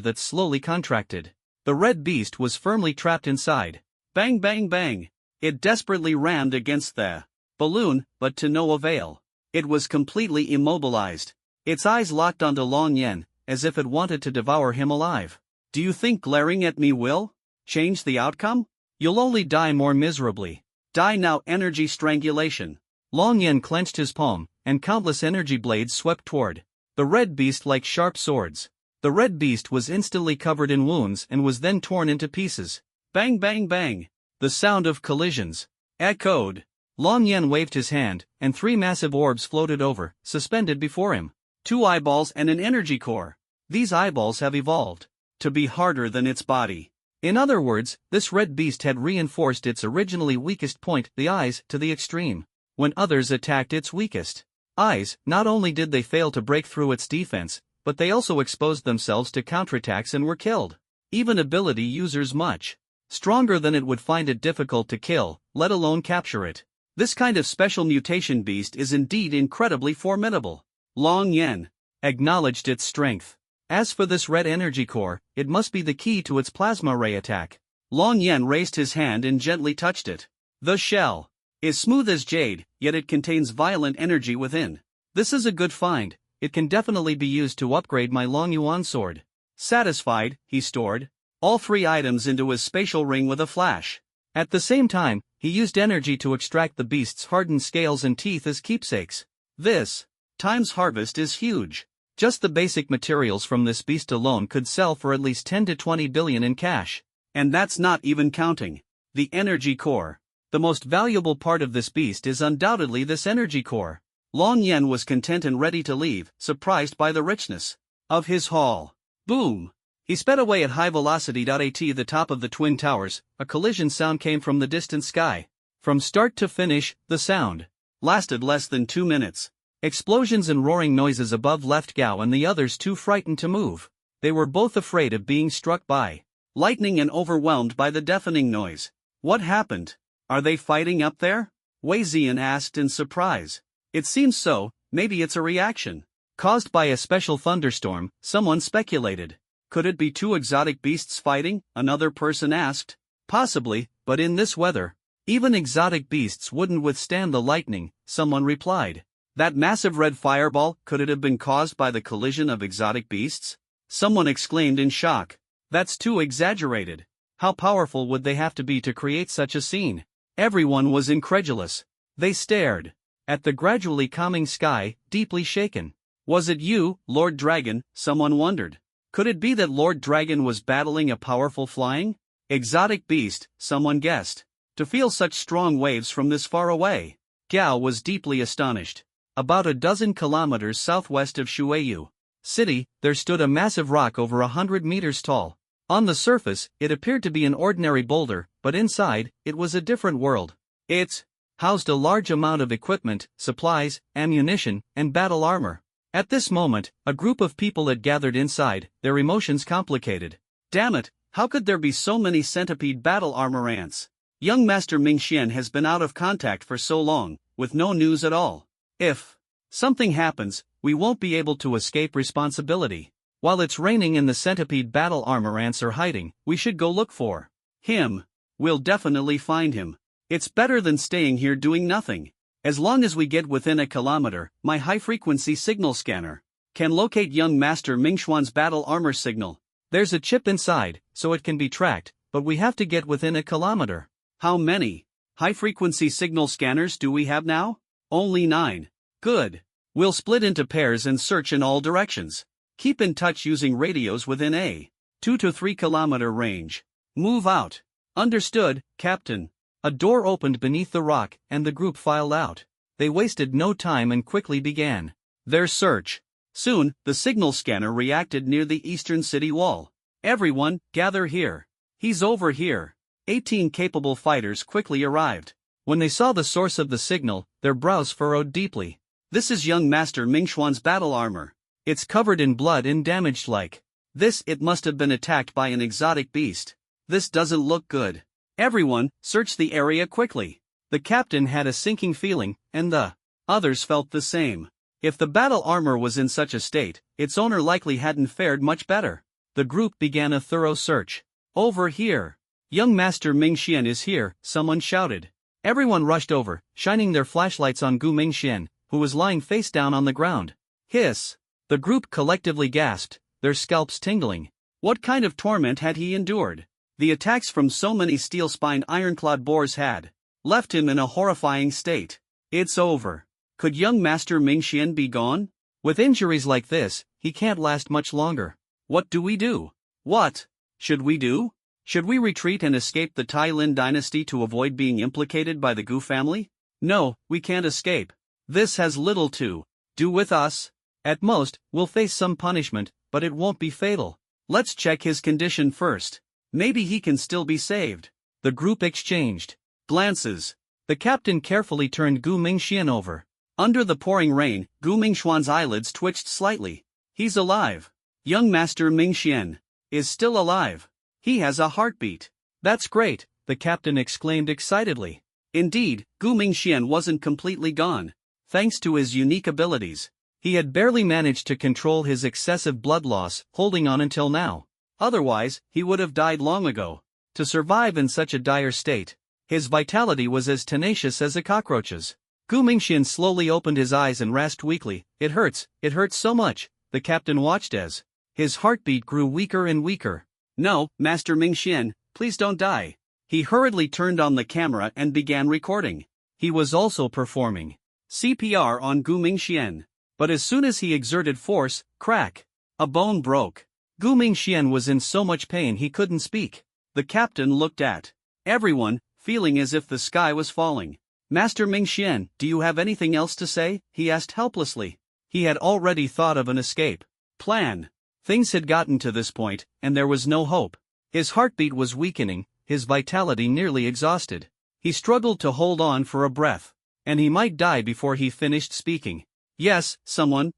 that slowly contracted. The red beast was firmly trapped inside. Bang bang bang. It desperately rammed against the balloon, but to no avail. It was completely immobilized. Its eyes locked onto Long Yan, as if it wanted to devour him alive. Do you think glaring at me will change the outcome? You'll only die more miserably. Die now. Energy strangulation. Long Yan clenched his palm, and countless energy blades swept toward the red beast like sharp swords. The red beast was instantly covered in wounds and was then torn into pieces. Bang bang bang. The sound of collisions echoed. Long Yan waved his hand, and 3 massive orbs floated over, suspended before him. 2 eyeballs and an energy core. These eyeballs have evolved to be harder than its body. In other words, this red beast had reinforced its originally weakest point, the eyes, to the extreme. When others attacked its weakest eyes, not only did they fail to break through its defense, but they also exposed themselves to counterattacks and were killed. Even ability users much stronger than it would find it difficult to kill, let alone capture it. This kind of special mutation beast is indeed incredibly formidable. Long Yan acknowledged its strength. As for this red energy core, it must be the key to its plasma ray attack. Long Yan raised his hand and gently touched it. The shell is smooth as jade, yet it contains violent energy within. This is a good find. It can definitely be used to upgrade my Long Yuan sword. Satisfied, he stored all 3 items into his spatial ring with a flash. At the same time, he used energy to extract the beast's hardened scales and teeth as keepsakes. This time's harvest is huge. Just the basic materials from this beast alone could sell for at least 10 to 20 billion in cash. And that's not even counting the energy core. The most valuable part of this beast is undoubtedly this energy core. Long Yan was content and ready to leave, surprised by the richness of his haul. Boom! He sped away at high velocity. At the top of the Twin Towers, a collision sound came from the distant sky. From start to finish, the sound lasted less than 2 minutes. Explosions and roaring noises above left Gao and the others too frightened to move. They were both afraid of being struck by lightning and overwhelmed by the deafening noise. What happened? Are they fighting up there? Wei Ziyan asked in surprise. It seems so. Maybe it's a reaction caused by a special thunderstorm, someone speculated. Could it be 2 exotic beasts fighting? Another person asked. Possibly, but in this weather, even exotic beasts wouldn't withstand the lightning, someone replied. That massive red fireball, could it have been caused by the collision of exotic beasts? Someone exclaimed in shock. That's too exaggerated. How powerful would they have to be to create such a scene? Everyone was incredulous. They stared at the gradually calming sky, deeply shaken. Was it you, Lord Dragon? Someone wondered. Could it be that Lord Dragon was battling a powerful flying exotic beast? Someone guessed. To feel such strong waves from this far away. Gao was deeply astonished. About a dozen kilometers southwest of Shuiyu City, there stood a massive rock over 100 meters tall. On the surface, it appeared to be an ordinary boulder, but inside, it was a different world. It housed a large amount of equipment, supplies, ammunition, and battle armor. At this moment, a group of people had gathered inside, their emotions complicated. Damn it, how could there be so many centipede battle armor ants? Young Master Ming Xian has been out of contact for so long, with no news at all. If something happens, we won't be able to escape responsibility. While it's raining and the centipede battle armor ants are hiding, we should go look for him. we'll definitely find him. It's better than staying here doing nothing. As long as we get within a kilometer, my high-frequency signal scanner can locate young Master Mingxuan's battle armor signal. There's a chip inside, so it can be tracked, but we have to get within a kilometer. How many high-frequency signal scanners do we have now? Only 9. Good. We'll split into pairs and search in all directions. Keep in touch using radios within a 2 to 3 kilometer range. Move out. Understood, Captain. A door opened beneath the rock, and the group filed out. They wasted no time and quickly began their search. Soon, the signal scanner reacted near the eastern city wall. Everyone, gather here. He's over here. 18 capable fighters quickly arrived. When they saw the source of the signal, their brows furrowed deeply. This is young Master Mingxuan's battle armor. It's covered in blood and damaged like this. It must have been attacked by an exotic beast. This doesn't look good. Everyone, search the area quickly. The captain had a sinking feeling, and the others felt the same. If the battle armor was in such a state, its owner likely hadn't fared much better. The group began a thorough search. Over here. Young Master Mingxian is here, someone shouted. Everyone rushed over, shining their flashlights on Gu Mingxian, who was lying face down on the ground. Hiss! The group collectively gasped, their scalps tingling. What kind of torment had he endured? The attacks from so many steel-spined ironclad boars had left him in a horrifying state. It's over. Could young Master Mingxian be gone? With injuries like this, he can't last much longer. What do we do? What should we do? Should we retreat and escape the Tai Lin dynasty to avoid being implicated by the Gu family? No, we can't escape. This has little to do with us. At most, we'll face some punishment, but it won't be fatal. Let's check his condition first. Maybe he can still be saved. The group exchanged glances. The captain carefully turned Gu Mingxian over. Under the pouring rain, Gu Mingxuan's eyelids twitched slightly. He's alive. Young Master Mingxian is still alive. He has a heartbeat. That's great, the captain exclaimed excitedly. Indeed, Gu Mingxian wasn't completely gone. Thanks to his unique abilities, he had barely managed to control his excessive blood loss, holding on until now. Otherwise, he would have died long ago. To survive in such a dire state, his vitality was as tenacious as a cockroach's. Gu Mingxian slowly opened his eyes and rasped weakly, it hurts so much. The captain watched as his heartbeat grew weaker and weaker. No, Master Mingxian, please don't die. He hurriedly turned on the camera and began recording. He was also performing CPR on Gu Mingxian. But as soon as he exerted force, crack! A bone broke. Gu Mingxian was in so much pain he couldn't speak. The captain looked at everyone, feeling as if the sky was falling. Master Mingxian, do you have anything else to say? He asked helplessly. He had already thought of an escape plan. Things had gotten to this point, and there was no hope. His heartbeat was weakening, his vitality nearly exhausted. He struggled to hold on for a breath. And he might die before he finished speaking. Yes, someone.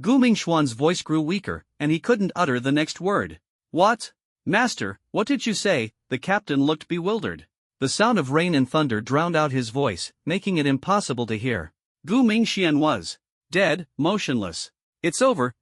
Gu Mingxuan's voice grew weaker, and he couldn't utter the next word. What? Master, what did you say? The captain looked bewildered. The sound of rain and thunder drowned out his voice, making it impossible to hear. Gu Mingxian was dead, motionless. It's over,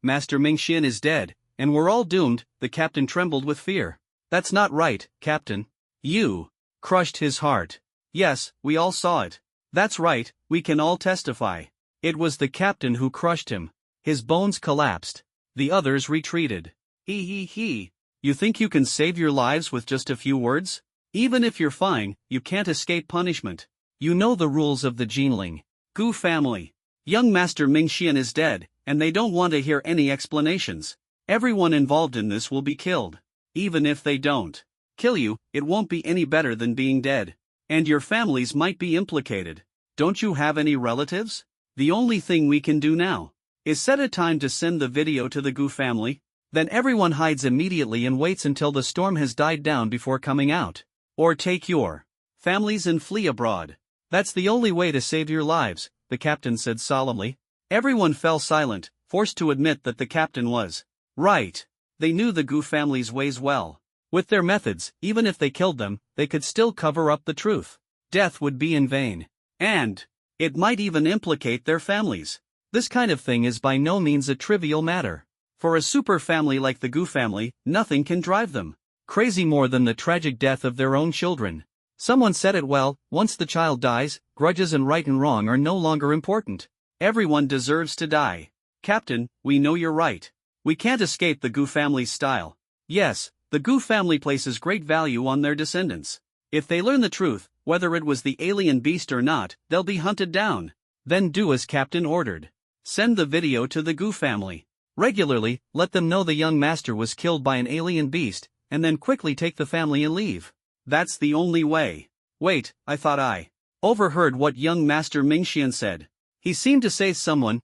Master Mingxian is dead, and we're all doomed. The captain trembled with fear. That's not right, Captain. You crushed his heart. Yes, we all saw it. That's right, we can all testify. It was the captain who crushed him. His bones collapsed. The others retreated. He. You think you can save your lives with just a few words? Even if you're fine, you can't escape punishment. You know the rules of the Jinling Gu family. Young Master Mingxian is dead, and they don't want to hear any explanations. Everyone involved in this will be killed. Even if they don't kill you, it won't be any better than being dead. And your families might be implicated. Don't you have any relatives? The only thing we can do now is set a time to send the video to the Gu family. Then everyone hides immediately and waits until the storm has died down before coming out. Or take your families and flee abroad. That's the only way to save your lives, the captain said solemnly. Everyone fell silent, forced to admit that the captain was right. They knew the Gu family's ways well. With their methods, even if they killed them, they could still cover up the truth. Death would be in vain. And it might even implicate their families. This kind of thing is by no means a trivial matter. For a super family like the Gu family, nothing can drive them Crazy more than the tragic death of their own children. Someone said it well, once the child dies, grudges and right and wrong are no longer important. Everyone deserves to die. Captain, we know you're right. We can't escape the Gu family's style. Yes, the Gu family places great value on their descendants. If they learn the truth, whether it was the alien beast or not, they'll be hunted down. Then do as Captain ordered. Send the video to the Gu family. Regularly, let them know the young master was killed by an alien beast, and then quickly take the family and leave. That's the only way. Wait, I thought I overheard what young Master Mingxian said. He seemed to say someone.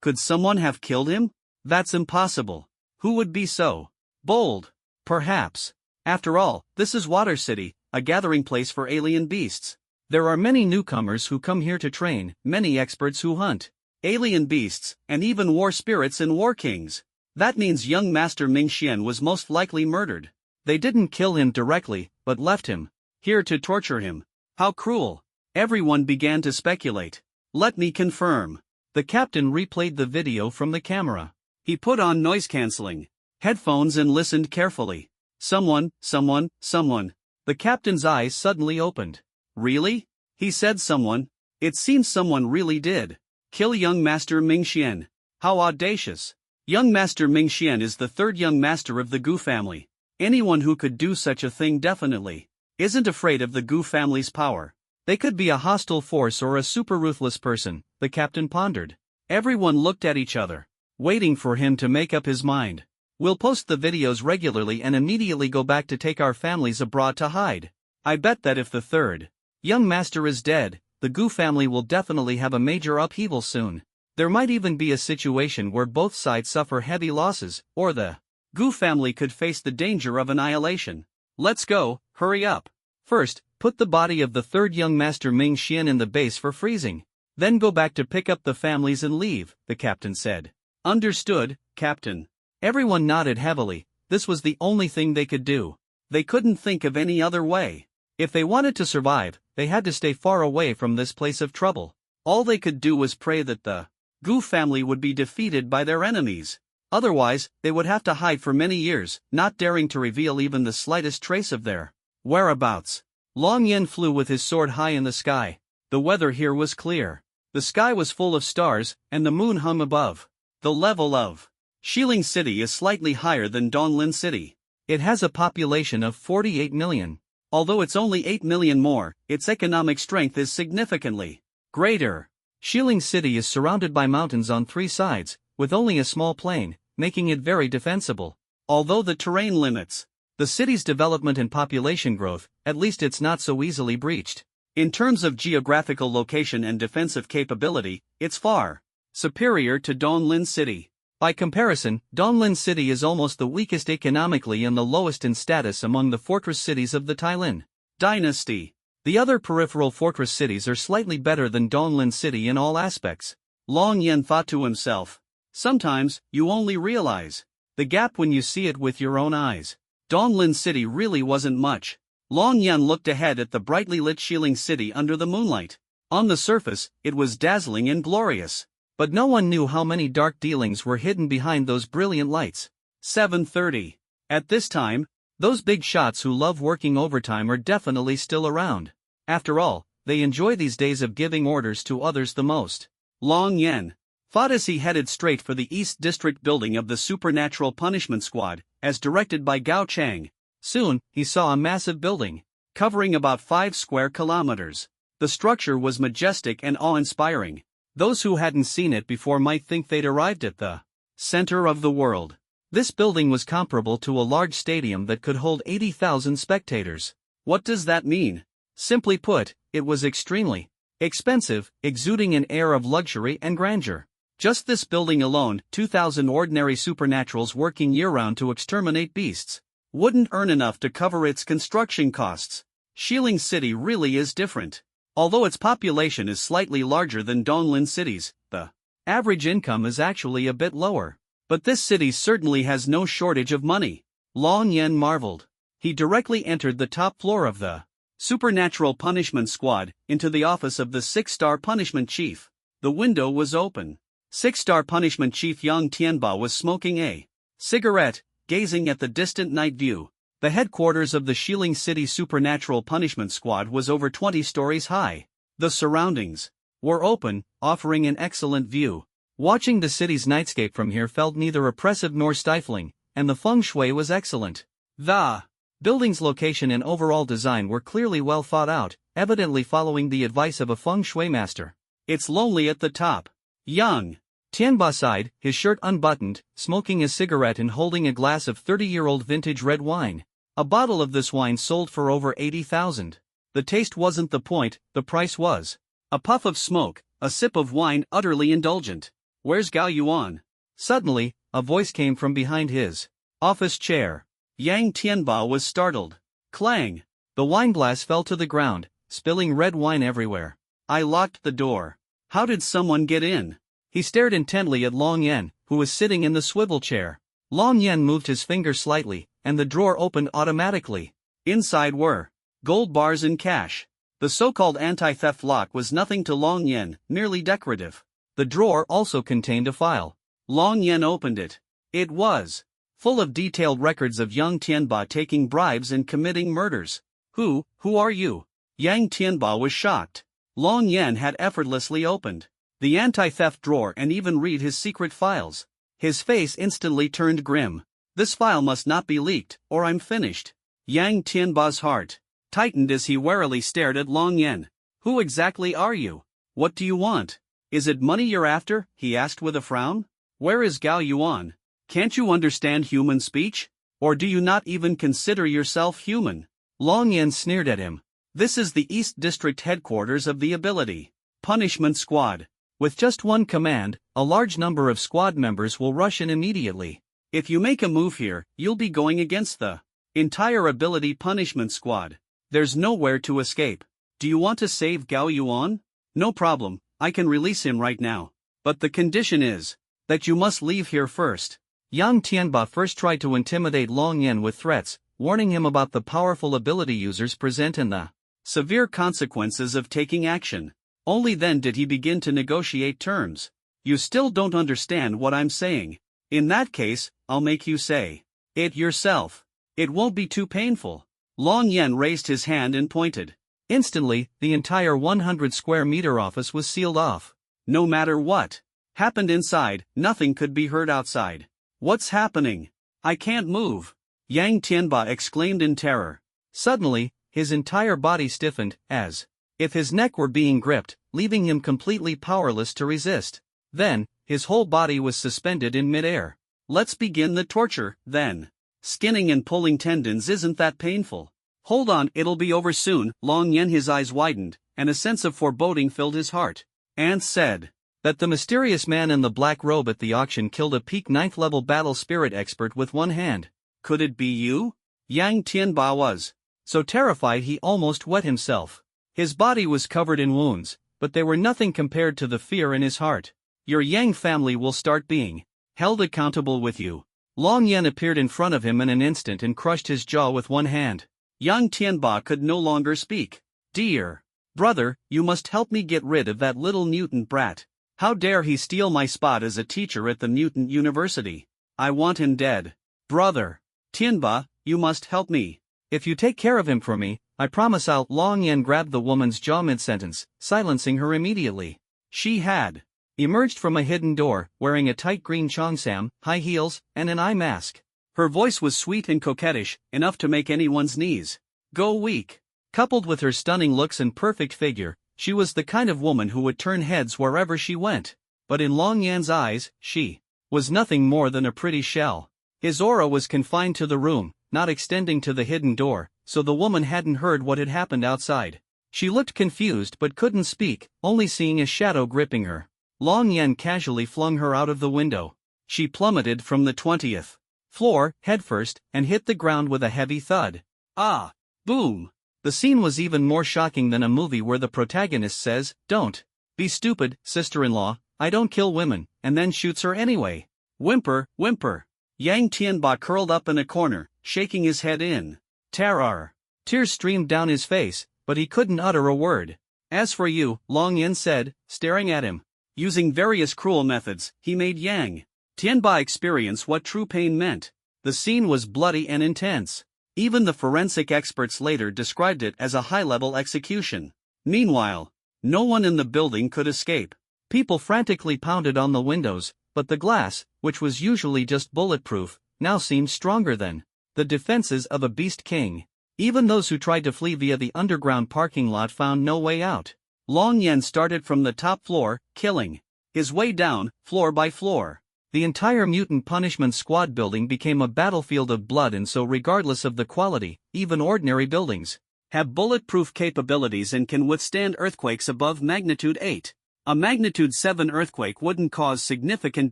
Could someone have killed him? That's impossible. Who would be so bold? Perhaps. After all, this is Water City, a gathering place for alien beasts. There are many newcomers who come here to train, many experts who hunt alien beasts, and even war spirits and war kings. That means young Master Mingxian was most likely murdered. They didn't kill him directly, but left him here to torture him. How cruel. Everyone began to speculate. Let me confirm. The captain replayed the video from the camera. He put on noise-canceling headphones and listened carefully. Someone. The captain's eyes suddenly opened. Really? He said someone. It seems someone really did kill young Master Mingxian. How audacious. Young Master Mingxian is the third young master of the Gu family. Anyone who could do such a thing definitely isn't afraid of the Gu family's power. They could be a hostile force or a super ruthless person, the captain pondered. Everyone looked at each other, waiting for him to make up his mind. We'll post the videos regularly and immediately go back to take our families abroad to hide. I bet that if the third young master is dead, the Gu family will definitely have a major upheaval soon. There might even be a situation where both sides suffer heavy losses, or the Gu family could face the danger of annihilation. Let's go, hurry up. First, put the body of the third young master Mingxian in the base for freezing. Then go back to pick up the families and leave, the captain said. Understood, Captain. Everyone nodded heavily. This was the only thing they could do. They couldn't think of any other way. If they wanted to survive, they had to stay far away from this place of trouble. All they could do was pray that the Gu family would be defeated by their enemies. Otherwise, they would have to hide for many years, not daring to reveal even the slightest trace of their whereabouts. Long Yen flew with his sword high in the sky. The weather here was clear. The sky was full of stars, and the moon hung above. The level of Xiling City is slightly higher than Donglin City. It has a population of 48 million. Although it's only 8 million more, its economic strength is significantly greater. Xiling City is surrounded by mountains on three sides, with only a small plain, making it very defensible. Although the terrain limits the city's development and population growth, at least it's not so easily breached. In terms of geographical location and defensive capability, it's far superior to Donglin City. By comparison, Donglin City is almost the weakest economically and the lowest in status among the fortress cities of the Tailin dynasty. The other peripheral fortress cities are slightly better than Donglin City in all aspects. Long Yen thought to himself. Sometimes, you only realize the gap when you see it with your own eyes. Donglin City really wasn't much. Long Yen looked ahead at the brightly lit Xiling City under the moonlight. On the surface, it was dazzling and glorious. But no one knew how many dark dealings were hidden behind those brilliant lights. 7:30. At this time, those big shots who love working overtime are definitely still around. After all, they enjoy these days of giving orders to others the most. Long Yen thought as he headed straight for the East District building of the Supernatural Punishment Squad, as directed by Gao Chang. Soon, he saw a massive building, covering about 5 square kilometers. The structure was majestic and awe-inspiring. Those who hadn't seen it before might think they'd arrived at the center of the world. This building was comparable to a large stadium that could hold 80,000 spectators. What does that mean? Simply put, it was extremely expensive, exuding an air of luxury and grandeur. Just this building alone, 2,000 ordinary supernaturals working year-round to exterminate beasts wouldn't earn enough to cover its construction costs. Xiling City really is different. Although its population is slightly larger than Donglin City's, the average income is actually a bit lower. But this city certainly has no shortage of money. Long Yen marveled. He directly entered the top floor of the Supernatural Punishment Squad, into the office of the 6-star Punishment Chief. The window was open. 6-star Punishment Chief Yang Tianba was smoking a cigarette, gazing at the distant night view. The headquarters of the Shilling City Supernatural Punishment Squad was over 20 stories high. The surroundings were open, offering an excellent view. Watching the city's nightscape from here felt neither oppressive nor stifling, and the feng shui was excellent. The building's location and overall design were clearly well thought out, evidently following the advice of a feng shui master. It's lonely at the top. Young Tianba sighed, his shirt unbuttoned, smoking a cigarette and holding a glass of 30-year-old vintage red wine. A bottle of this wine sold for over 80,000. The taste wasn't the point, the price was. A puff of smoke, a sip of wine utterly indulgent. Where's Gao Yuan? Suddenly, a voice came from behind his office chair. Yang Tianba was startled. Clang! The wineglass fell to the ground, spilling red wine everywhere. I locked the door. How did someone get in? He stared intently at Long Yan, who was sitting in the swivel chair. Long Yan moved his finger slightly, and the drawer opened automatically. Inside were gold bars and cash. The so-called anti-theft lock was nothing to Long Yan, merely decorative. The drawer also contained a file. Long Yan opened it. It was full of detailed records of young Tianba taking bribes and committing murders. Who are you? Yang Tianba was shocked. Long Yan had effortlessly opened the anti-theft drawer and even read his secret files. His face instantly turned grim. This file must not be leaked, or I'm finished. Yang Tianba's heart tightened as he warily stared at Long Yan. Who exactly are you? What do you want? Is it money you're after? He asked with a frown. Where is Gao Yuan? Can't you understand human speech? Or do you not even consider yourself human? Long Yan sneered at him. This is the East District headquarters of the Ability Punishment Squad. With just one command, a large number of squad members will rush in immediately. If you make a move here, you'll be going against the entire Ability Punishment Squad. There's nowhere to escape. Do you want to save Gao Yuan? No problem, I can release him right now. But the condition is that you must leave here first. Yang Tianba first tried to intimidate Long Yan with threats, warning him about the powerful ability users present and the severe consequences of taking action. Only then did he begin to negotiate terms. You still don't understand what I'm saying. In that case, I'll make you say it yourself. It won't be too painful. Long Yan raised his hand and pointed. Instantly, the entire 100 square meter office was sealed off. No matter what happened inside, nothing could be heard outside. What's happening? I can't move. Yang Tianba exclaimed in terror. Suddenly, his entire body stiffened, as if his neck were being gripped, leaving him completely powerless to resist. Then, his whole body was suspended in midair. Let's begin the torture, then. Skinning and pulling tendons isn't that painful. Hold on, it'll be over soon. Long Yan, his eyes widened, and a sense of foreboding filled his heart. Ant said that the mysterious man in the black robe at the auction killed a peak 9th level battle spirit expert with one hand. Could it be you? Yang Tianba was so terrified he almost wet himself. His body was covered in wounds, but they were nothing compared to the fear in his heart. Your Yang family will start being held accountable with you. Long Yan appeared in front of him in an instant and crushed his jaw with one hand. Yang Tianba could no longer speak. Dear brother, you must help me get rid of that little mutant brat. How dare he steal my spot as a teacher at the mutant university? I want him dead. Brother Tianba, you must help me. If you take care of him for me, I promise I'll. Long Yan grabbed the woman's jaw mid-sentence, silencing her immediately. She had emerged from a hidden door, wearing a tight green cheongsam, high heels, and an eye mask. Her voice was sweet and coquettish, enough to make anyone's knees go weak. Coupled with her stunning looks and perfect figure, she was the kind of woman who would turn heads wherever she went. But in Long Yan's eyes, she was nothing more than a pretty shell. His aura was confined to the room, not extending to the hidden door, so the woman hadn't heard what had happened outside. She looked confused but couldn't speak, only seeing a shadow gripping her. Long Yan casually flung her out of the window. She plummeted from the 20th floor, headfirst, and hit the ground with a heavy thud. Ah! Boom! The scene was even more shocking than a movie where the protagonist says, "Don't be stupid, sister-in-law, I don't kill women," and then shoots her anyway. Whimper, whimper. Yang Tianba curled up in a corner, shaking his head in terror. Tears streamed down his face, but he couldn't utter a word. As for you, Long Yan said, staring at him. Using various cruel methods, he made Yang Tianba experience what true pain meant. The scene was bloody and intense. Even the forensic experts later described it as a high-level execution. Meanwhile, no one in the building could escape. People frantically pounded on the windows, but the glass, which was usually just bulletproof, now seemed stronger than the defenses of a beast king. Even those who tried to flee via the underground parking lot found no way out. Long Yen started from the top floor, killing his way down, floor by floor. The entire Mutant Punishment Squad building became a battlefield of blood, and so regardless of the quality, even ordinary buildings have bulletproof capabilities and can withstand earthquakes above magnitude 8. A magnitude 7 earthquake wouldn't cause significant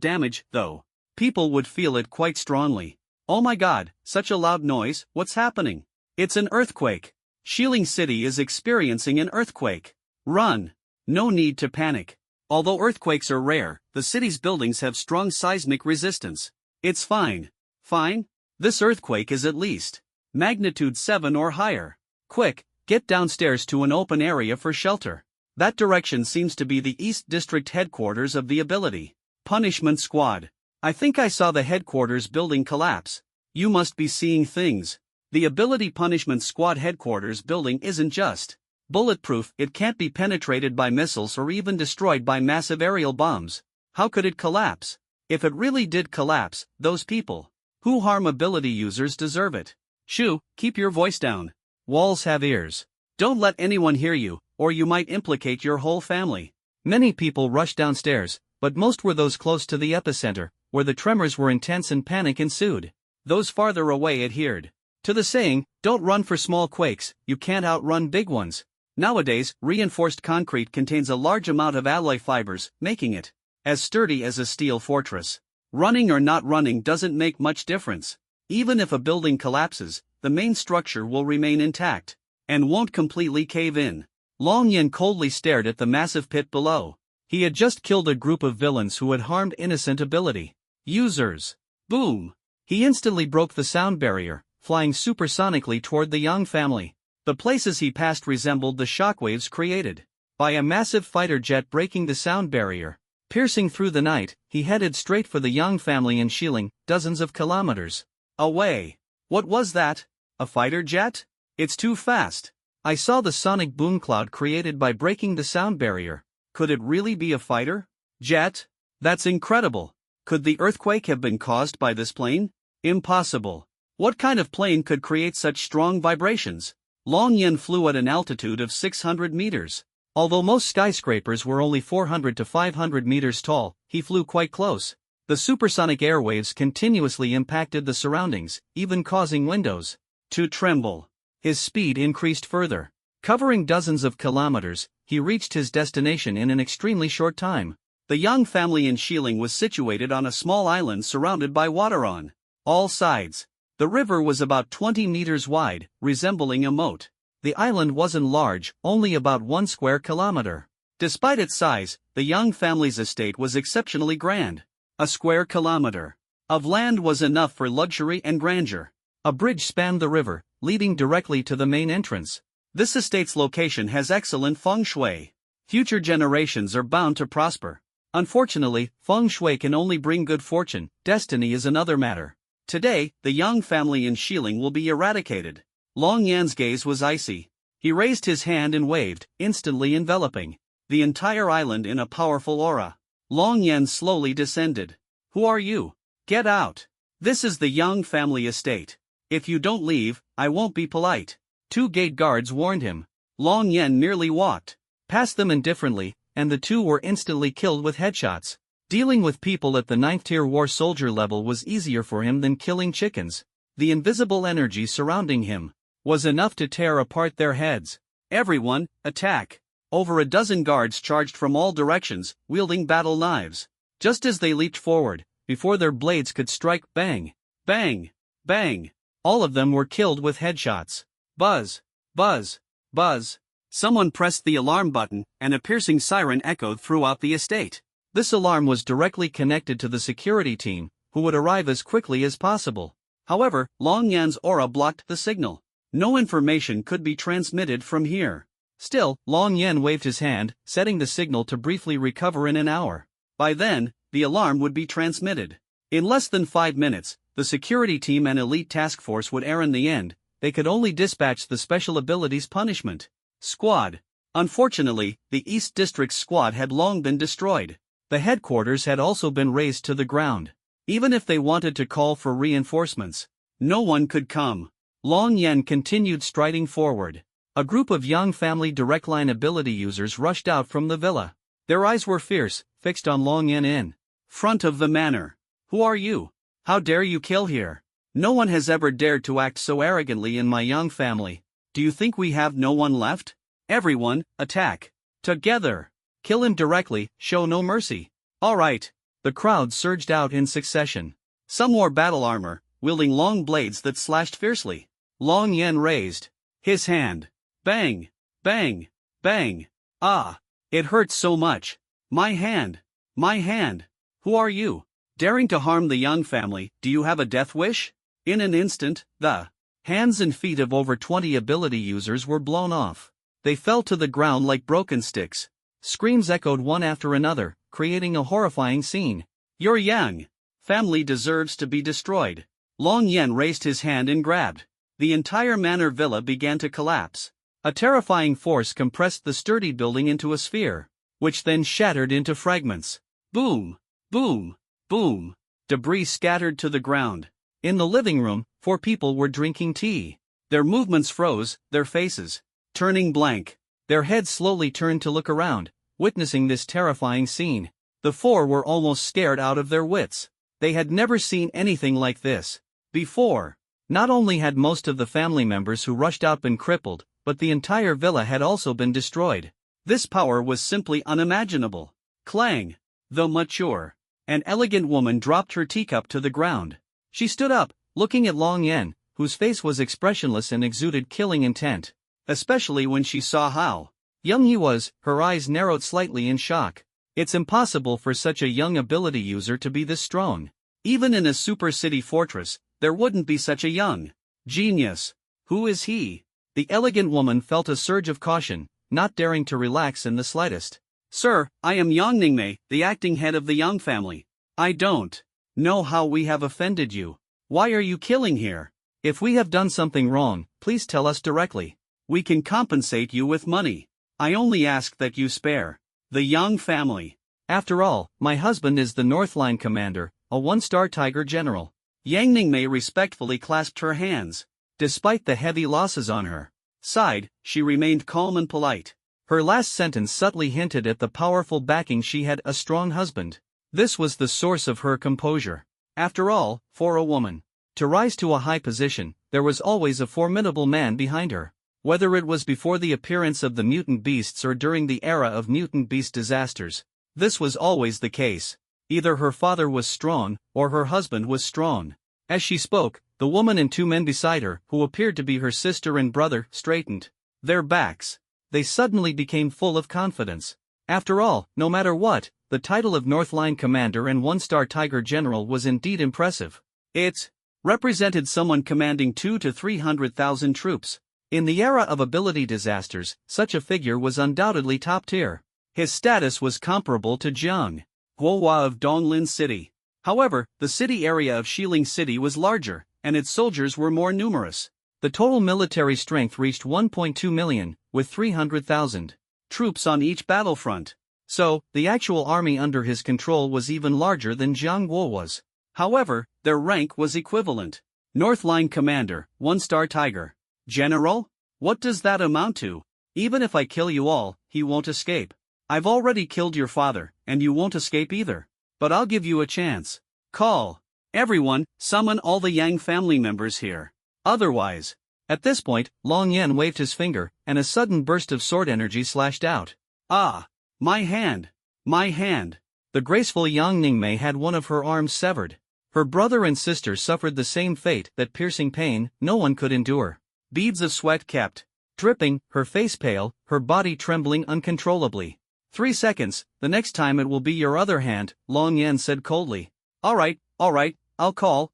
damage, though. People would feel it quite strongly. Oh my god, such a loud noise, what's happening? It's an earthquake. Shilin City is experiencing an earthquake. Run. No need to panic. Although earthquakes are rare, the city's buildings have strong seismic resistance. It's fine. Fine? This earthquake is at least magnitude 7 or higher. Quick, get downstairs to an open area for shelter. That direction seems to be the East District headquarters of the Ability Punishment Squad. I think I saw the headquarters building collapse. You must be seeing things. The Ability Punishment Squad headquarters building isn't just bulletproof, it can't be penetrated by missiles or even destroyed by massive aerial bombs. How could it collapse? If it really did collapse, those people who harm ability users deserve it. Shoo, keep your voice down. Walls have ears. Don't let anyone hear you, or you might implicate your whole family. Many people rushed downstairs, but most were those close to the epicenter, where the tremors were intense and panic ensued. Those farther away adhered to the saying, don't run for small quakes, you can't outrun big ones. Nowadays, reinforced concrete contains a large amount of alloy fibers, making it as sturdy as a steel fortress. Running or not running doesn't make much difference. Even if a building collapses, the main structure will remain intact and won't completely cave in. Long Yen coldly stared at the massive pit below. He had just killed a group of villains who had harmed innocent ability users. Boom! He instantly broke the sound barrier, flying supersonically toward the Young family. The places he passed resembled the shockwaves created by a massive fighter jet breaking the sound barrier. Piercing through the night, he headed straight for the Young family in Shilin, dozens of kilometers away. What was that? A fighter jet? It's too fast. I saw the sonic boom cloud created by breaking the sound barrier. Could it really be a fighter jet? That's incredible. Could the earthquake have been caused by this plane? Impossible. What kind of plane could create such strong vibrations? Long Yen flew at an altitude of 600 meters. Although most skyscrapers were only 400 to 500 meters tall, he flew quite close. The supersonic airwaves continuously impacted the surroundings, even causing windows to tremble. His speed increased further. Covering dozens of kilometers, he reached his destination in an extremely short time. The Young family in Shilin was situated on a small island surrounded by water on all sides. The river was about 20 meters wide, resembling a moat. The island wasn't large, only about 1 square kilometer. Despite its size, the Young family's estate was exceptionally grand. A square kilometer of land was enough for luxury and grandeur. A bridge spanned the river, leading directly to the main entrance. This estate's location has excellent feng shui. Future generations are bound to prosper. Unfortunately, feng shui can only bring good fortune, destiny is another matter. Today, the Young family in Shilin will be eradicated. Long Yan's gaze was icy. He raised his hand and waved, instantly enveloping the entire island in a powerful aura. Long Yan slowly descended. Who are you? Get out. This is the Young family estate. If you don't leave, I won't be polite. 2 gate guards warned him. Long Yan merely walked past them indifferently, and the 2 were instantly killed with headshots. Dealing with people at the 9th tier war soldier level was easier for him than killing chickens. The invisible energy surrounding him was enough to tear apart their heads. Everyone, attack! Over a dozen guards charged from all directions, wielding battle knives. Just as they leaped forward, before their blades could strike, bang, bang, bang. All of them were killed with headshots. Buzz, buzz, buzz. Someone pressed the alarm button, and a piercing siren echoed throughout the estate. This alarm was directly connected to the security team, who would arrive as quickly as possible. However, Long Yan's aura blocked the signal. No information could be transmitted from here. Still, Long Yan waved his hand, setting the signal to briefly recover in an hour. By then, the alarm would be transmitted. In less than 5 minutes, the the security team and elite task force would err in the end. They could only dispatch the special abilities punishment squad. Unfortunately, the East District's squad had long been destroyed. The headquarters had also been razed to the ground. Even if they wanted to call for reinforcements, no one could come. Long Yen continued striding forward. A group of young family direct line ability users rushed out from the villa. Their eyes were fierce, fixed on Long Yen in front of the manor. Who are you? How dare you kill here? No one has ever dared to act so arrogantly in my young family. Do you think we have no one left? Everyone, attack. Together. Kill him directly, show no mercy. All right. The crowd surged out in succession. Some wore battle armor, wielding long blades that slashed fiercely. Long Yen raised his hand. Bang! Bang! Bang! Ah! It hurts so much. My hand! My hand! Who are you? Daring to harm the young family, do you have a death wish? In an instant, the hands and feet of over 20 ability users were blown off. They fell to the ground like broken sticks. Screams echoed one after another, creating a horrifying scene. Your young family deserves to be destroyed. Long Yen raised his hand and grabbed. The entire manor villa began to collapse. A terrifying force compressed the sturdy building into a sphere, which then shattered into fragments. Boom! Boom! Boom! Debris scattered to the ground. In the living room, 4 people were drinking tea. Their movements froze, their faces turning blank. Their heads slowly turned to look around, witnessing this terrifying scene. The 4 were almost scared out of their wits. They had never seen anything like this before. Not only had most of the family members who rushed out been crippled, but the entire villa had also been destroyed. This power was simply unimaginable. Clang! The mature and elegant woman dropped her teacup to the ground. She stood up, looking at Long Yen, whose face was expressionless and exuded killing intent. Especially when she saw how young he was, her eyes narrowed slightly in shock. It's impossible for such a young ability user to be this strong. Even in a super city fortress, there wouldn't be such a young genius. Who is he? The elegant woman felt a surge of caution, not daring to relax in the slightest. Sir, I am Yang Ningmei, the acting head of the Yang family. I don't know how we have offended you. Why are you killing here? If we have done something wrong, please tell us directly. We can compensate you with money. I only ask that you spare the Yang family. After all, my husband is the Northline commander, a 1-star Tiger general. Yang Ningmei respectfully clasped her hands. Despite the heavy losses on her side, she remained calm and polite. Her last sentence subtly hinted at the powerful backing she had, a strong husband. This was the source of her composure. After all, for a woman to rise to a high position, there was always a formidable man behind her. Whether it was before the appearance of the mutant beasts or during the era of mutant beast disasters, this was always the case. Either her father was strong, or her husband was strong. As she spoke, the woman and 2 men beside her, who appeared to be her sister and brother, straightened their backs. They suddenly became full of confidence. After all, no matter what, the title of Northline Commander and 1-star Tiger General was indeed impressive. It represented someone commanding 200,000 to 300,000 troops. In the era of ability disasters, such a figure was undoubtedly top tier. His status was comparable to Jiang Guohua of Donglin City. However, the city area of Xiling City was larger, and its soldiers were more numerous. The total military strength reached 1.2 million, with 300,000 troops on each battlefront. So, the actual army under his control was even larger than Jiang Guohua's. However, their rank was equivalent. Northline Commander, 1-star Tiger General? What does that amount to? Even if I kill you all, he won't escape. I've already killed your father, and you won't escape either. But I'll give you a chance. Call everyone, summon all the Yang family members here. Otherwise. At this point, Long Yen waved his finger, and a sudden burst of sword energy slashed out. Ah! My hand! My hand! The graceful Yang Ningmei had one of her arms severed. Her brother and sister suffered the same fate, that piercing pain no one could endure. Beads of sweat kept dripping, her face pale, her body trembling uncontrollably. 3 seconds, the next time it will be your other hand, Long Yen said coldly. All right, I'll call.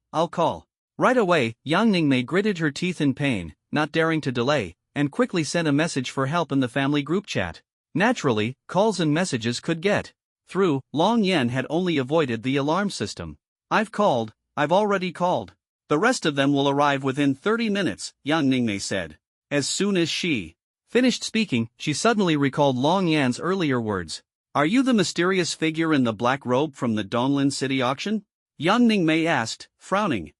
Right away, Yang Ningmei gritted her teeth in pain, not daring to delay, and quickly sent a message for help in the family group chat. Naturally, calls and messages could get through. Long Yen had only avoided the alarm system. I've already called. The rest of them will arrive within 30 minutes, Yang Ningmei said. As soon as she finished speaking, she suddenly recalled Long Yan's earlier words. Are you the mysterious figure in the black robe from the Donglin City auction? Yang Ningmei asked, frowning.